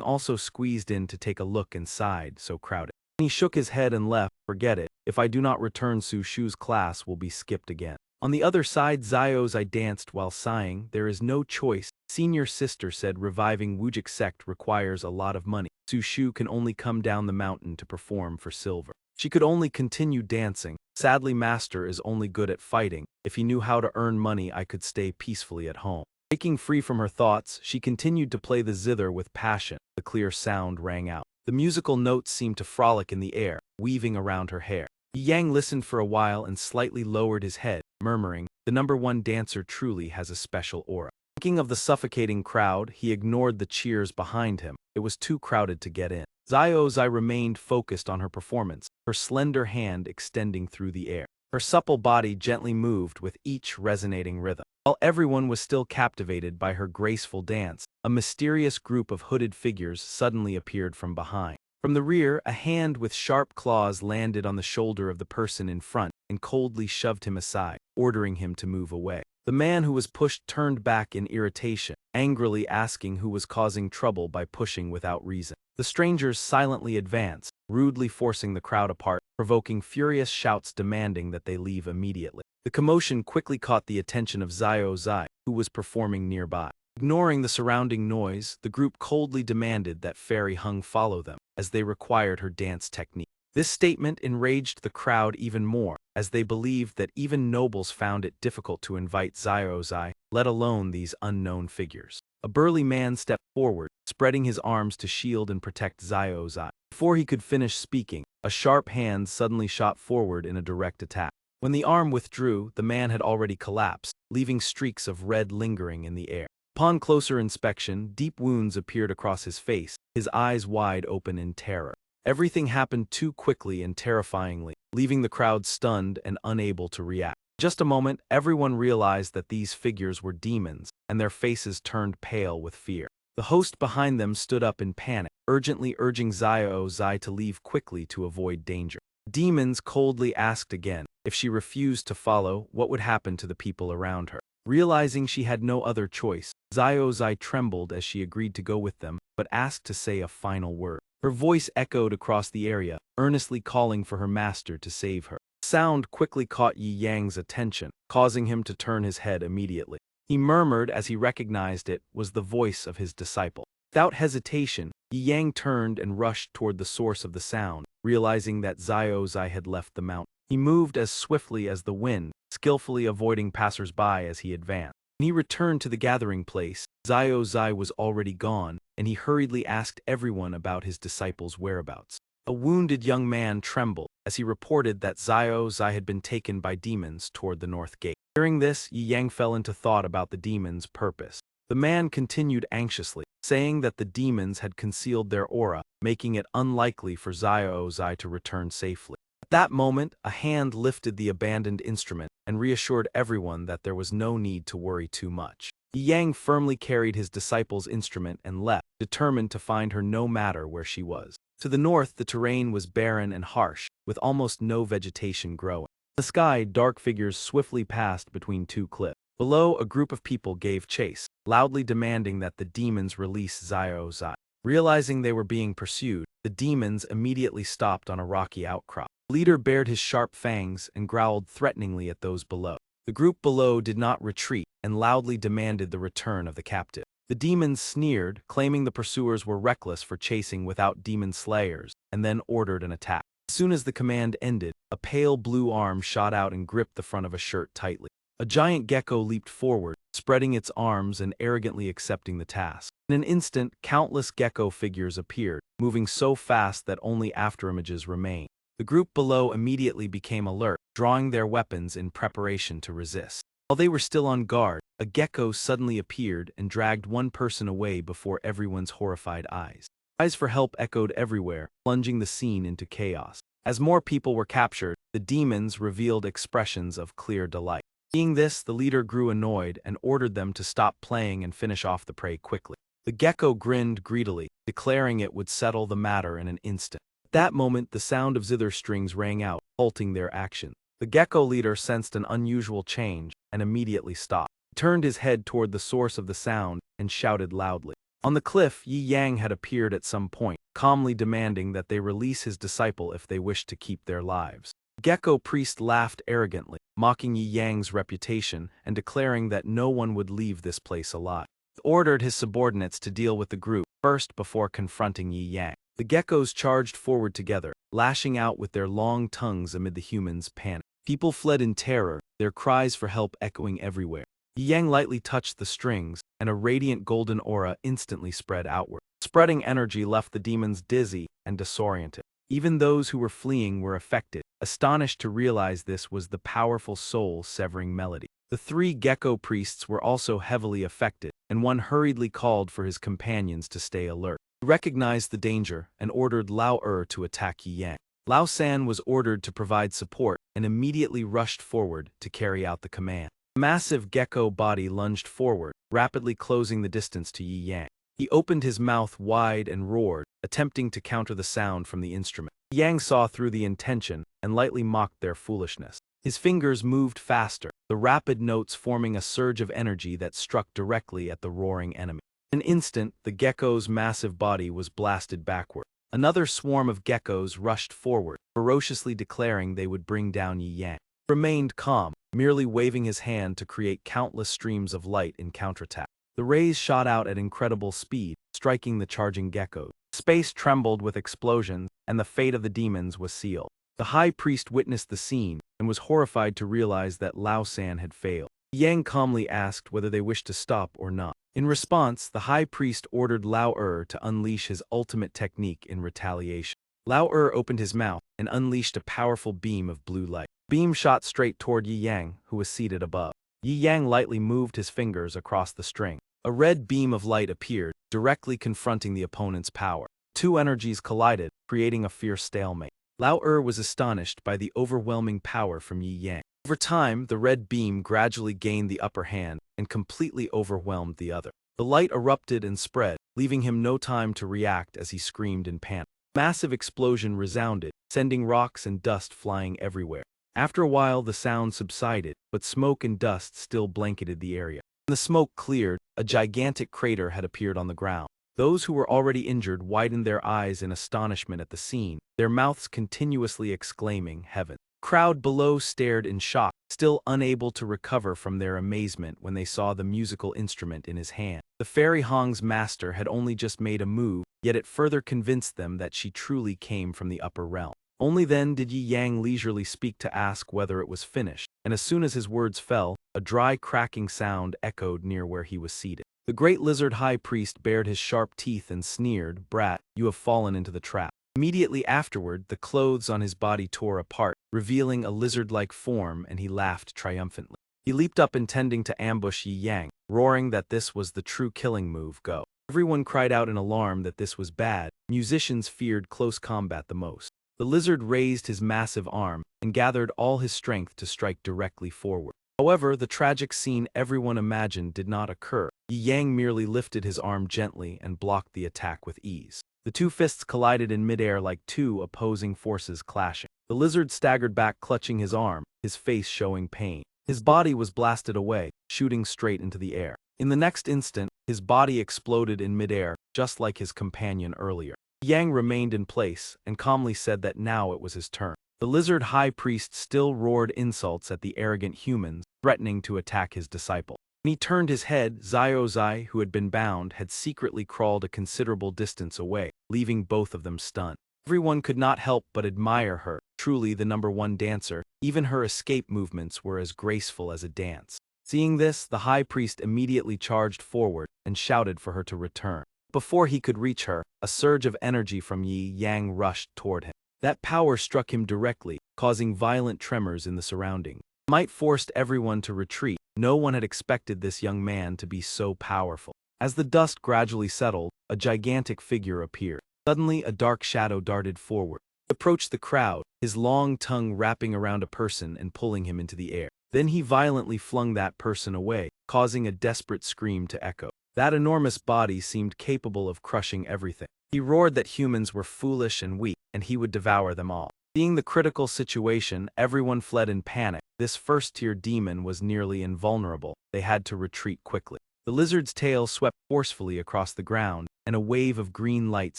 also squeezed in to take a look and sighed, so crowded. He shook his head and left. Forget it. If I do not return, Su Shu's class will be skipped again. On the other side, Xiao Zai danced while sighing. There is no choice. Senior sister said reviving Wujik sect requires a lot of money. Su Shu can only come down the mountain to perform for silver. She could only continue dancing. Sadly, Master is only good at fighting. If he knew how to earn money, I could stay peacefully at home. Breaking free from her thoughts, she continued to play the zither with passion. The clear sound rang out. The musical notes seemed to frolic in the air, weaving around her hair. Yi Yang listened for a while and slightly lowered his head, murmuring, The #1 dancer truly has a special aura. Thinking of the suffocating crowd, he ignored the cheers behind him. It was too crowded to get in. Xiao Zai remained focused on her performance, her slender hand extending through the air. Her supple body gently moved with each resonating rhythm. While everyone was still captivated by her graceful dance, a mysterious group of hooded figures suddenly appeared from behind. From the rear, a hand with sharp claws landed on the shoulder of the person in front and coldly shoved him aside, ordering him to move away. The man who was pushed turned back in irritation, angrily asking who was causing trouble by pushing without reason. The strangers silently advanced, rudely forcing the crowd apart, provoking furious shouts demanding that they leave immediately. The commotion quickly caught the attention of Xiao Zai, who was performing nearby. Ignoring the surrounding noise, the group coldly demanded that Fairy Hung follow them, as they required her dance technique. This statement enraged the crowd even more, as they believed that even nobles found it difficult to invite Xiao Zai, let alone these unknown figures. A burly man stepped forward, spreading his arms to shield and protect Xiao Zai. Before he could finish speaking, a sharp hand suddenly shot forward in a direct attack. When the arm withdrew, the man had already collapsed, leaving streaks of red lingering in the air. Upon closer inspection, deep wounds appeared across his face, his eyes wide open in terror. Everything happened too quickly and terrifyingly, leaving the crowd stunned and unable to react. In just a moment, everyone realized that these figures were demons, and their faces turned pale with fear. The host behind them stood up in panic, urgently urging Xiao Zai to leave quickly to avoid danger. Demons coldly asked again, if she refused to follow, what would happen to the people around her. Realizing she had no other choice, Xiao Zai trembled as she agreed to go with them, but asked to say a final word. Her voice echoed across the area, earnestly calling for her master to save her. The sound quickly caught Yi Yang's attention, causing him to turn his head immediately. He murmured as he recognized it was the voice of his disciple. Without hesitation, Yi Yang turned and rushed toward the source of the sound, realizing that Xiao Zai had left the mountain. He moved as swiftly as the wind, skillfully avoiding passers-by as he advanced. When he returned to the gathering place, Xiao Zai was already gone, and he hurriedly asked everyone about his disciple's whereabouts. A wounded young man trembled as he reported that Xiao Zai had been taken by demons toward the north gate. Hearing this, Yi Yang fell into thought about the demons' purpose. The man continued anxiously, saying that the demons had concealed their aura, making it unlikely for Xiao Zai to return safely. At that moment, a hand lifted the abandoned instrument and reassured everyone that there was no need to worry too much. Yi Yang firmly carried his disciple's instrument and left, determined to find her no matter where she was. To the north, the terrain was barren and harsh, with almost no vegetation growing. In the sky, dark figures swiftly passed between two cliffs. Below, a group of people gave chase, loudly demanding that the demons release Xiao Zai. Realizing they were being pursued, the demons immediately stopped on a rocky outcrop. The leader bared his sharp fangs and growled threateningly at those below. The group below did not retreat and loudly demanded the return of the captive. The demons sneered, claiming the pursuers were reckless for chasing without demon slayers, and then ordered an attack. As soon as the command ended, a pale blue arm shot out and gripped the front of a shirt tightly. A giant gecko leaped forward, spreading its arms and arrogantly accepting the task. In an instant, countless gecko figures appeared, moving so fast that only afterimages remained. The group below immediately became alert, drawing their weapons in preparation to resist. While they were still on guard, a gecko suddenly appeared and dragged one person away before everyone's horrified eyes. Cries for help echoed everywhere, plunging the scene into chaos. As more people were captured, the demons revealed expressions of clear delight. Seeing this, the leader grew annoyed and ordered them to stop playing and finish off the prey quickly. The gecko grinned greedily, declaring it would settle the matter in an instant. At that moment, the sound of zither strings rang out, halting their action. The gecko leader sensed an unusual change and immediately stopped. He turned his head toward the source of the sound and shouted loudly. On the cliff, Yi Yang had appeared at some point, calmly demanding that they release his disciple if they wished to keep their lives. The gecko priest laughed arrogantly, mocking Yi Yang's reputation and declaring that no one would leave this place alive. He ordered his subordinates to deal with the group first before confronting Yi Yang. The geckos charged forward together, lashing out with their long tongues amid the humans' panic. People fled in terror, their cries for help echoing everywhere. Yi Yang lightly touched the strings, and a radiant golden aura instantly spread outward. Spreading energy left the demons dizzy and disoriented. Even those who were fleeing were affected, astonished to realize this was the powerful soul-severing melody. The three gecko priests were also heavily affected, and one hurriedly called for his companions to stay alert. He recognized the danger and ordered Lao to attack Yi Yang. Lao San was ordered to provide support and immediately rushed forward to carry out the command. The massive gecko body lunged forward, rapidly closing the distance to Yi Yang. He opened his mouth wide and roared, attempting to counter the sound from the instrument. Yi Yang saw through the intention and lightly mocked their foolishness. His fingers moved faster, the rapid notes forming a surge of energy that struck directly at the roaring enemy. In an instant, the gecko's massive body was blasted backward. Another swarm of geckos rushed forward, ferociously declaring they would bring down Yi Yang. He remained calm, merely waving his hand to create countless streams of light in counterattack. The rays shot out at incredible speed, striking the charging geckos. Space trembled with explosions, and the fate of the demons was sealed. The high priest witnessed the scene and was horrified to realize that Lao San had failed. Yang calmly asked whether they wished to stop or not. In response, the high priest ordered Lao to unleash his ultimate technique in retaliation. Lao opened his mouth and unleashed a powerful beam of blue light. Beam shot straight toward Yi Yang, who was seated above. Yi Yang lightly moved his fingers across the string. A red beam of light appeared, directly confronting the opponent's power. Two energies collided, creating a fierce stalemate. Lao was astonished by the overwhelming power from Yi Yang. Over time, the red beam gradually gained the upper hand and completely overwhelmed the other. The light erupted and spread, leaving him no time to react as he screamed in panic. A massive explosion resounded, sending rocks and dust flying everywhere. After a while, the sound subsided, but smoke and dust still blanketed the area. When the smoke cleared, a gigantic crater had appeared on the ground. Those who were already injured widened their eyes in astonishment at the scene, their mouths continuously exclaiming, "Heaven!" The crowd below stared in shock, still unable to recover from their amazement when they saw the musical instrument in his hand. The fairy Hong's master had only just made a move, yet it further convinced them that she truly came from the upper realm. Only then did Yi Yang leisurely speak to ask whether it was finished, and as soon as his words fell, a dry cracking sound echoed near where he was seated. The great lizard high priest bared his sharp teeth and sneered, "Brat, you have fallen into the trap." Immediately afterward, the clothes on his body tore apart, revealing a lizard-like form, and he laughed triumphantly. He leaped up intending to ambush Yi Yang, roaring that this was the true killing move, go. Everyone cried out in alarm that this was bad. Musicians feared close combat the most. The lizard raised his massive arm and gathered all his strength to strike directly forward. However, the tragic scene everyone imagined did not occur. Yi Yang merely lifted his arm gently and blocked the attack with ease. The two fists collided in midair like two opposing forces clashing. The lizard staggered back, clutching his arm, his face showing pain. His body was blasted away, shooting straight into the air. In the next instant, his body exploded in midair, just like his companion earlier. Yang remained in place and calmly said that now it was his turn. The lizard high priest still roared insults at the arrogant humans, threatening to attack his disciple. When he turned his head, Zai, who had been bound, had secretly crawled a considerable distance away, leaving both of them stunned. Everyone could not help but admire her, truly the #1 dancer. Even her escape movements were as graceful as a dance. Seeing this, the high priest immediately charged forward and shouted for her to return. Before he could reach her, a surge of energy from Yi Yang rushed toward him. That power struck him directly, causing violent tremors in the surroundings. Might forced everyone to retreat. No one had expected this young man to be so powerful. As the dust gradually settled, a gigantic figure appeared. Suddenly, a dark shadow darted forward. He approached the crowd, his long tongue wrapping around a person and pulling him into the air. Then he violently flung that person away, causing a desperate scream to echo. That enormous body seemed capable of crushing everything. He roared that humans were foolish and weak, and he would devour them all. Seeing the critical situation, everyone fled in panic. This first-tier demon was nearly invulnerable. They had to retreat quickly. The lizard's tail swept forcefully across the ground, and a wave of green light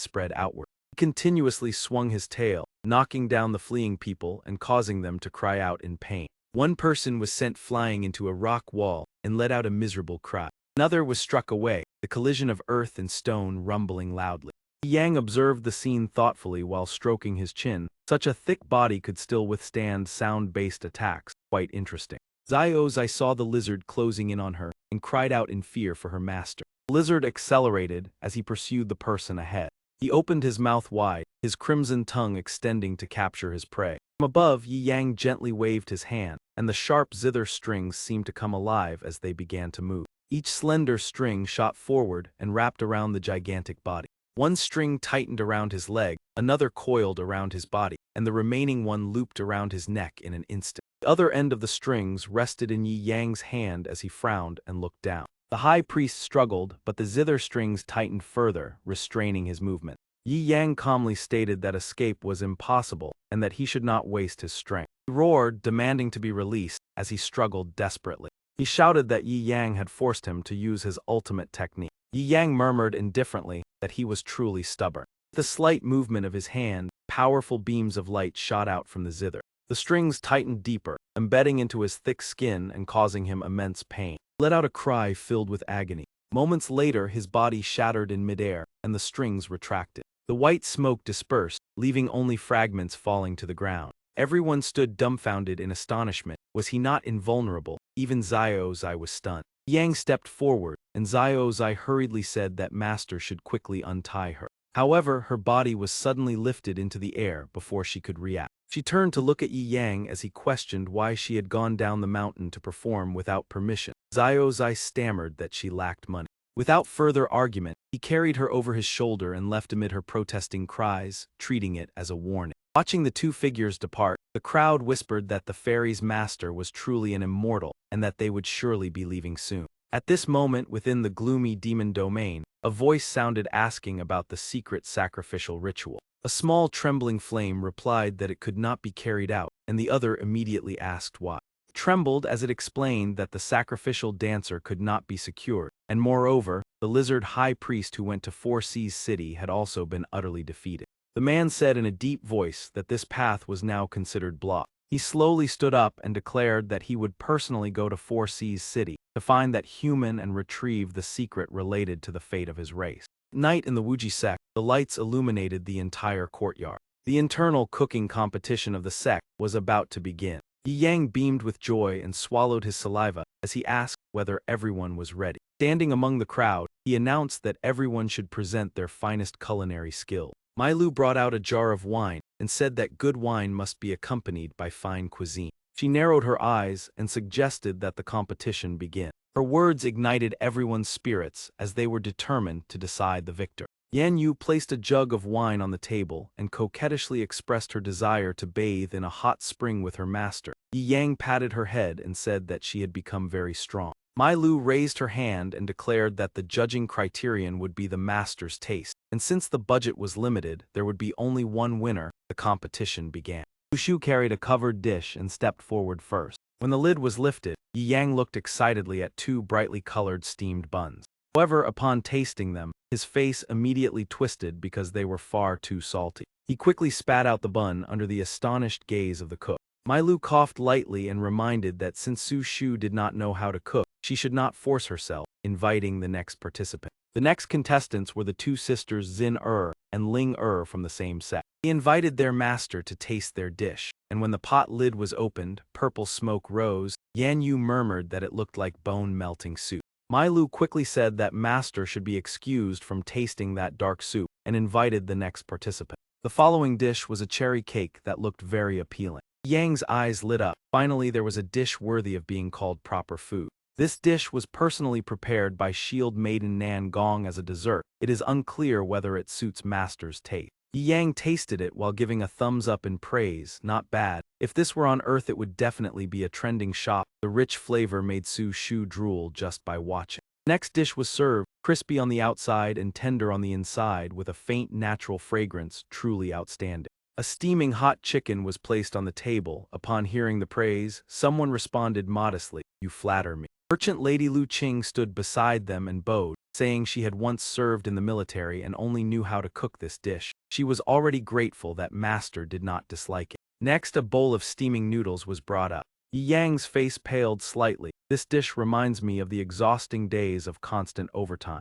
spread outward. He continuously swung his tail, knocking down the fleeing people and causing them to cry out in pain. One person was sent flying into a rock wall and let out a miserable cry. Another was struck away, the collision of earth and stone rumbling loudly. Yang observed the scene thoughtfully while stroking his chin. Such a thick body could still withstand sound-based attacks. Quite interesting. Zai saw the lizard closing in on her and cried out in fear for her master. The lizard accelerated as he pursued the person ahead. He opened his mouth wide, his crimson tongue extending to capture his prey. From above, Yi Yang gently waved his hand, and the sharp zither strings seemed to come alive as they began to move. Each slender string shot forward and wrapped around the gigantic body. One string tightened around his leg, another coiled around his body, and the remaining one looped around his neck in an instant. The other end of the strings rested in Yi Yang's hand as he frowned and looked down. The high priest struggled, but the zither strings tightened further, restraining his movement. Yi Yang calmly stated that escape was impossible and that he should not waste his strength. He roared, demanding to be released, as he struggled desperately. He shouted that Yi Yang had forced him to use his ultimate technique. Yi Yang murmured indifferently that he was truly stubborn. With a slight movement of his hand, powerful beams of light shot out from the zither. The strings tightened deeper, embedding into his thick skin and causing him immense pain. He let out a cry filled with agony. Moments later, his body shattered in midair, and the strings retracted. The white smoke dispersed, leaving only fragments falling to the ground. Everyone stood dumbfounded in astonishment. Was he not invulnerable? Even Zai was stunned. Yang stepped forward, and Zai hurriedly said that Master should quickly untie her. However, her body was suddenly lifted into the air before she could react. She turned to look at Yi Yang as he questioned why she had gone down the mountain to perform without permission. Zai stammered that she lacked money. Without further argument, he carried her over his shoulder and left amid her protesting cries, treating it as a warning. Watching the two figures depart, the crowd whispered that the fairy's master was truly an immortal and that they would surely be leaving soon. At this moment within the gloomy demon domain, a voice sounded asking about the secret sacrificial ritual. A small trembling flame replied that it could not be carried out, and the other immediately asked why. It trembled as it explained that the sacrificial dancer could not be secured, and moreover, the lizard high priest who went to Four Seas City had also been utterly defeated. The man said in a deep voice that this path was now considered blocked. He slowly stood up and declared that he would personally go to Four Seas City to find that human and retrieve the secret related to the fate of his race. At night in the Wuji sect, the lights illuminated the entire courtyard. The internal cooking competition of the sect was about to begin. Yi Yang beamed with joy and swallowed his saliva as he asked whether everyone was ready. Standing among the crowd, he announced that everyone should present their finest culinary skill. Mai Lu brought out a jar of wine and said that good wine must be accompanied by fine cuisine. She narrowed her eyes and suggested that the competition begin. Her words ignited everyone's spirits as they were determined to decide the victor. Yan Yu placed a jug of wine on the table and coquettishly expressed her desire to bathe in a hot spring with her master. Yi Yang patted her head and said that she had become very strong. Mai Lu raised her hand and declared that the judging criterion would be the master's taste, and since the budget was limited, there would be only one winner. The competition began. Lu Shu carried a covered dish and stepped forward first. When the lid was lifted, Yi Yang looked excitedly at two brightly colored steamed buns. However, upon tasting them, his face immediately twisted because they were far too salty. He quickly spat out the bun under the astonished gaze of the cook. Mai Lu coughed lightly and reminded that since Su Shu did not know how to cook, she should not force herself, inviting the next participant. The next contestants were the two sisters Xin and Ling from the same sect. He invited their master to taste their dish, and when the pot lid was opened, purple smoke rose. Yan Yu murmured that it looked like bone-melting soup. Mai Lu quickly said that master should be excused from tasting that dark soup and invited the next participant. The following dish was a cherry cake that looked very appealing. Yang's eyes lit up. Finally, there was a dish worthy of being called proper food. This dish was personally prepared by Shield Maiden Nan Gong as a dessert. It is unclear whether it suits master's taste. Yi Yang tasted it while giving a thumbs up in praise. Not bad. If this were on Earth, it would definitely be a trending shop. The rich flavor made Su Shu drool just by watching. The next dish was served, crispy on the outside and tender on the inside with a faint natural fragrance, truly outstanding. A steaming hot chicken was placed on the table. Upon hearing the praise, someone responded modestly, "You flatter me." Merchant Lady Lu Qing stood beside them and bowed, saying she had once served in the military and only knew how to cook this dish. She was already grateful that master did not dislike it. Next, a bowl of steaming noodles was brought up. Yi Yang's face paled slightly. This dish reminds me of the exhausting days of constant overtime.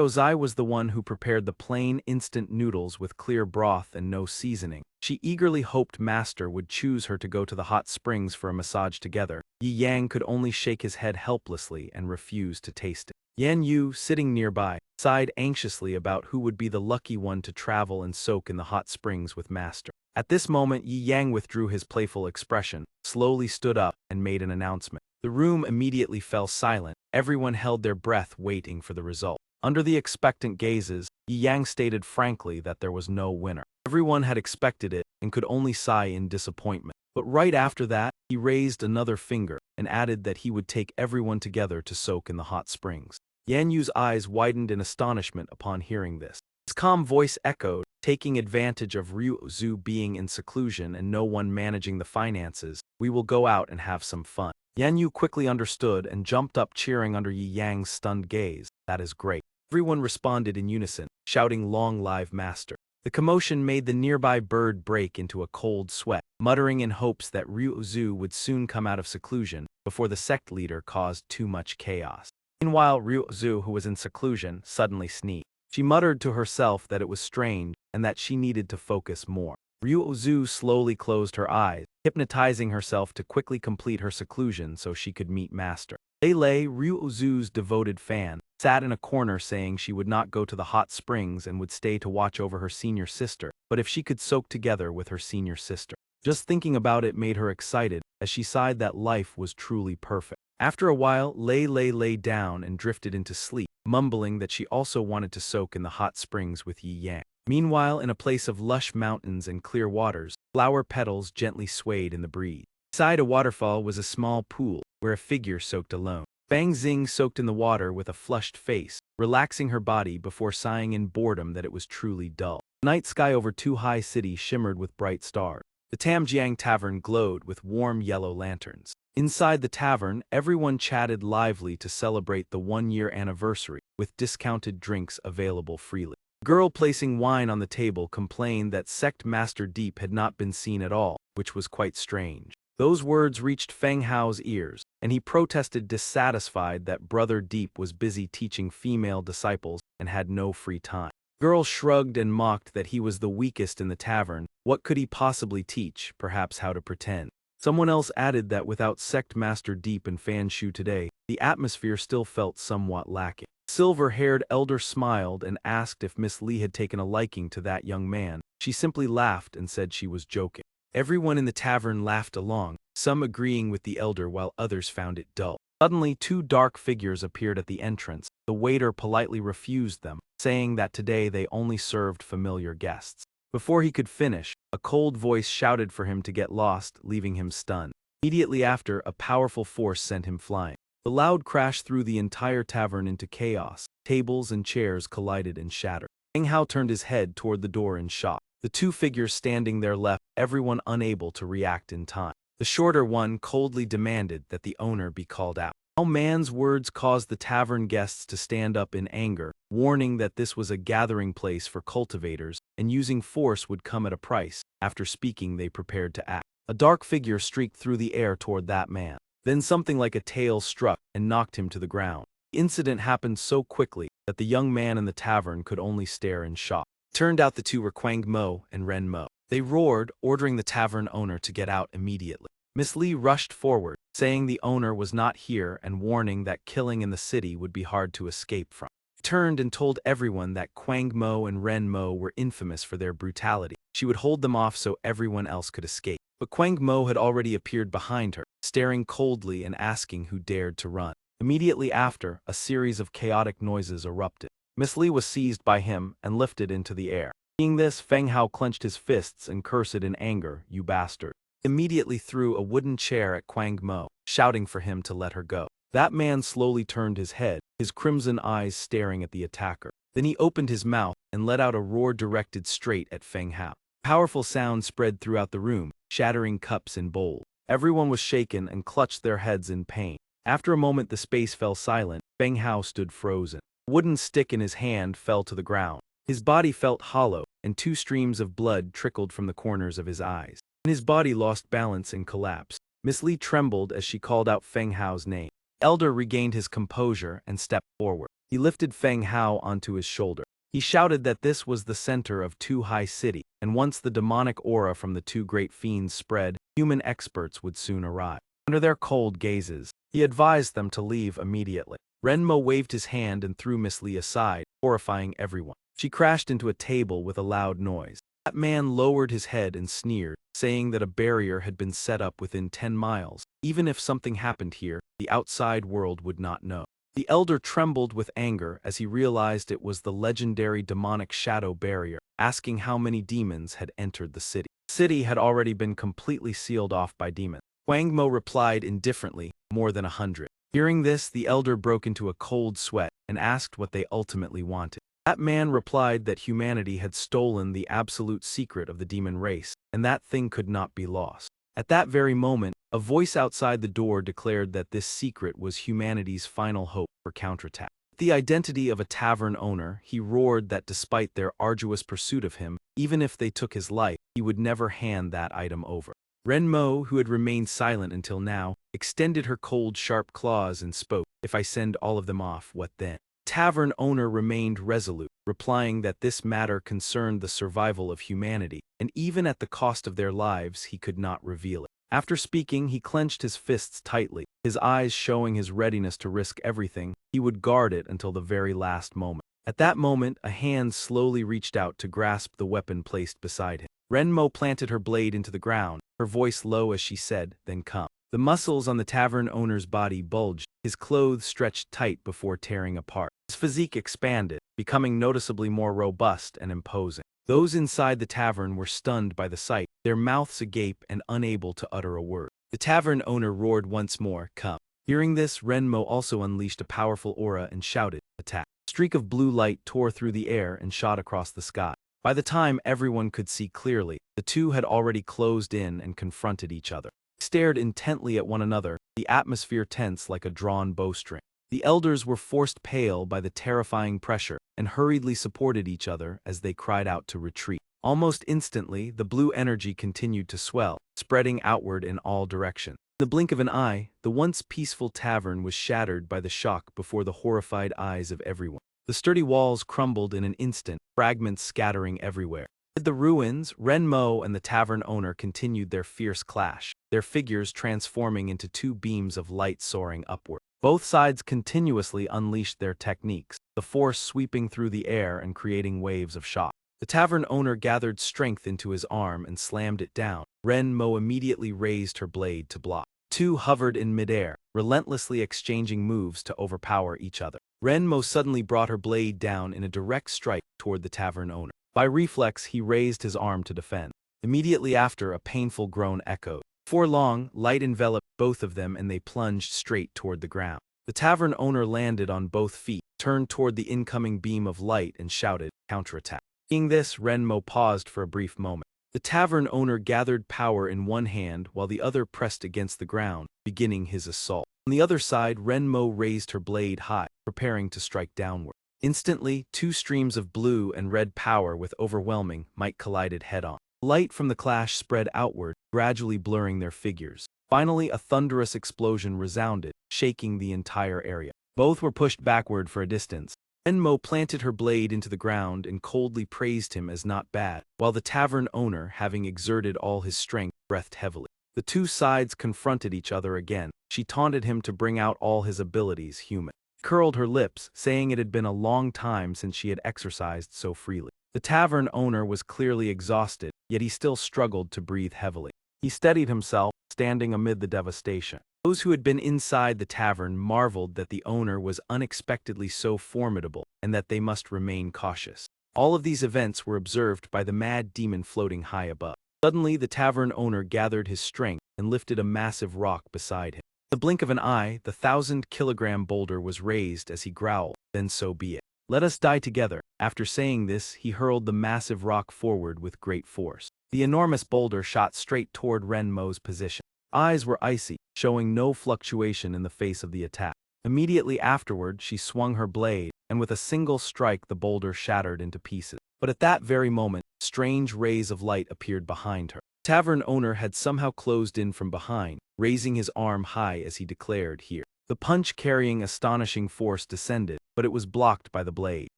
Zai was the one who prepared the plain, instant noodles with clear broth and no seasoning. She eagerly hoped master would choose her to go to the hot springs for a massage together. Yi Yang could only shake his head helplessly and refuse to taste it. Yan Yu, sitting nearby, sighed anxiously about who would be the lucky one to travel and soak in the hot springs with master. At this moment, Yi Yang withdrew his playful expression, slowly stood up, and made an announcement. The room immediately fell silent. Everyone held their breath waiting for the result. Under the expectant gazes, Yi Yang stated frankly that there was no winner. Everyone had expected it and could only sigh in disappointment. But right after that, he raised another finger and added that he would take everyone together to soak in the hot springs. Yan Yu's eyes widened in astonishment upon hearing this. His calm voice echoed, taking advantage of Ryu Zhu being in seclusion and no one managing the finances, "We will go out and have some fun." Yan Yu quickly understood and jumped up cheering under Yi Yang's stunned gaze. "That is great." Everyone responded in unison, shouting "Long live master." The commotion made the nearby bird break into a cold sweat, muttering in hopes that Ryu Zhu would soon come out of seclusion before the sect leader caused too much chaos. Meanwhile, Ryu Zhu, who was in seclusion, suddenly sneezed. She muttered to herself that it was strange and that she needed to focus more. Ryu Zhu slowly closed her eyes, hypnotizing herself to quickly complete her seclusion so she could meet master. Lei, Ryuzu's devoted fan, sat in a corner saying she would not go to the hot springs and would stay to watch over her senior sister, but if she could soak together with her senior sister. Just thinking about it made her excited, as she sighed that life was truly perfect. After a while, Lei lay down and drifted into sleep, mumbling that she also wanted to soak in the hot springs with Yi Yang. Meanwhile, in a place of lush mountains and clear waters, flower petals gently swayed in the breeze. Beside a waterfall was a small pool, where a figure soaked alone. Fang Xing soaked in the water with a flushed face, relaxing her body before sighing in boredom that it was truly dull. The night sky over Tu-Hai City shimmered with bright stars. The Tamjiang Tavern glowed with warm yellow lanterns. Inside the tavern, everyone chatted lively to celebrate the one-year anniversary, with discounted drinks available freely. The girl placing wine on the table complained that Sect Master Deep had not been seen at all, which was quite strange. Those words reached Feng Hao's ears, and he protested dissatisfied that Brother Deep was busy teaching female disciples and had no free time. The girl shrugged and mocked that he was the weakest in the tavern. What could he possibly teach? Perhaps how to pretend. Someone else added that without Sect Master Deep and Fan Shu today, the atmosphere still felt somewhat lacking. Silver-haired elder smiled and asked if Miss Li had taken a liking to that young man. She simply laughed and said she was joking. Everyone in the tavern laughed along, some agreeing with the elder while others found it dull. Suddenly, two dark figures appeared at the entrance. The waiter politely refused them, saying that today they only served familiar guests. Before he could finish, a cold voice shouted for him to get lost, leaving him stunned. Immediately after, a powerful force sent him flying. The loud crash threw the entire tavern into chaos. Tables and chairs collided and shattered. Feng Hao turned his head toward the door in shock. The two figures standing there left everyone unable to react in time. The shorter one coldly demanded that the owner be called out. How Man's words caused the tavern guests to stand up in anger, warning that this was a gathering place for cultivators, and using force would come at a price. After speaking, they prepared to act. A dark figure streaked through the air toward that man. Then something like a tail struck and knocked him to the ground. The incident happened so quickly that the young man in the tavern could only stare in shock. It turned out the two were Quang Mo and Ren Mo. They roared, ordering the tavern owner to get out immediately. Miss Li rushed forward, saying the owner was not here and warning that killing in the city would be hard to escape from. She turned and told everyone that Quang Mo and Ren Mo were infamous for their brutality. She would hold them off so everyone else could escape. But Quang Mo had already appeared behind her, staring coldly and asking who dared to run. Immediately after, a series of chaotic noises erupted. Miss Li was seized by him and lifted into the air. Seeing this, Feng Hao clenched his fists and cursed in anger, "You bastard." Immediately threw a wooden chair at Quang Mo, shouting for him to let her go. That man slowly turned his head, his crimson eyes staring at the attacker. Then he opened his mouth and let out a roar directed straight at Feng Hao. Powerful sound spread throughout the room, shattering cups and bowls. Everyone was shaken and clutched their heads in pain. After a moment the space fell silent. Feng Hao stood frozen. A wooden stick in his hand fell to the ground. His body felt hollow, and two streams of blood trickled from the corners of his eyes. And his body lost balance and collapsed. Miss Li trembled as she called out Feng Hao's name. The elder regained his composure and stepped forward. He lifted Feng Hao onto his shoulder. He shouted that this was the center of Tu-Hai City, and once the demonic aura from the two great fiends spread, human experts would soon arrive. Under their cold gazes, he advised them to leave immediately. Renmo waved his hand and threw Miss Li aside, horrifying everyone. She crashed into a table with a loud noise. That man lowered his head and sneered, saying that a barrier had been set up within 10 miles. Even if something happened here, the outside world would not know. The elder trembled with anger as he realized it was the legendary demonic shadow barrier, asking how many demons had entered the city. The city had already been completely sealed off by demons. Wang Mo replied indifferently, more than 100. Hearing this, the elder broke into a cold sweat and asked what they ultimately wanted. That man replied that humanity had stolen the absolute secret of the demon race, and that thing could not be lost. At that very moment, a voice outside the door declared that this secret was humanity's final hope for counterattack. The identity of a tavern owner, he roared that despite their arduous pursuit of him, even if they took his life, he would never hand that item over. Renmo, who had remained silent until now, extended her cold, sharp claws and spoke, "If I send all of them off, what then?" Tavern owner remained resolute, replying that this matter concerned the survival of humanity, and even at the cost of their lives he could not reveal it. After speaking, he clenched his fists tightly, his eyes showing his readiness to risk everything. He would guard it until the very last moment. At that moment, a hand slowly reached out to grasp the weapon placed beside him. Renmo planted her blade into the ground, her voice low as she said, "Then come." The muscles on the tavern owner's body bulged, his clothes stretched tight before tearing apart. His physique expanded, becoming noticeably more robust and imposing. Those inside the tavern were stunned by the sight, their mouths agape and unable to utter a word. The tavern owner roared once more, "Come." Hearing this, Renmo also unleashed a powerful aura and shouted, "Attack." A streak of blue light tore through the air and shot across the sky. By the time everyone could see clearly, the two had already closed in and confronted each other. They stared intently at one another, the atmosphere tense like a drawn bowstring. The elders were forced pale by the terrifying pressure and hurriedly supported each other as they cried out to retreat. Almost instantly, the blue energy continued to swell, spreading outward in all directions. In the blink of an eye, the once peaceful tavern was shattered by the shock before the horrified eyes of everyone. The sturdy walls crumbled in an instant, fragments scattering everywhere. Amid the ruins, Renmo and the tavern owner continued their fierce clash, their figures transforming into two beams of light soaring upward. Both sides continuously unleashed their techniques, the force sweeping through the air and creating waves of shock. The tavern owner gathered strength into his arm and slammed it down. Renmo immediately raised her blade to block. Two hovered in midair, relentlessly exchanging moves to overpower each other. Renmo suddenly brought her blade down in a direct strike toward the tavern owner. By reflex, he raised his arm to defend. Immediately after, a painful groan echoed. Before long, light enveloped both of them and they plunged straight toward the ground. The tavern owner landed on both feet, turned toward the incoming beam of light and shouted, "Counterattack." Seeing this, Renmo paused for a brief moment. The tavern owner gathered power in one hand while the other pressed against the ground, beginning his assault. On the other side, Renmo raised her blade high, preparing to strike downward. Instantly, two streams of blue and red power with overwhelming might collided head-on. Light from the clash spread outward, gradually blurring their figures. Finally, a thunderous explosion resounded, shaking the entire area. Both were pushed backward for a distance. Renmo planted her blade into the ground and coldly praised him as not bad, while the tavern owner, having exerted all his strength, breathed heavily. The two sides confronted each other again. She taunted him to bring out all his abilities human. Curled her lips, saying it had been a long time since she had exercised so freely. The tavern owner was clearly exhausted, yet he still struggled to breathe heavily. He steadied himself, standing amid the devastation. Those who had been inside the tavern marveled that the owner was unexpectedly so formidable and that they must remain cautious. All of these events were observed by the mad demon floating high above. Suddenly, the tavern owner gathered his strength and lifted a massive rock beside him. In the blink of an eye, the 1,000-kilogram boulder was raised as he growled, "Then so be it. Let us die together." After saying this, he hurled the massive rock forward with great force. The enormous boulder shot straight toward Renmo's position. Eyes were icy, showing no fluctuation in the face of the attack. Immediately afterward, she swung her blade, and with a single strike the boulder shattered into pieces. But at that very moment, strange rays of light appeared behind her. The tavern owner had somehow closed in from behind, raising his arm high as he declared, "Here." The punch carrying astonishing force descended, but it was blocked by the blade.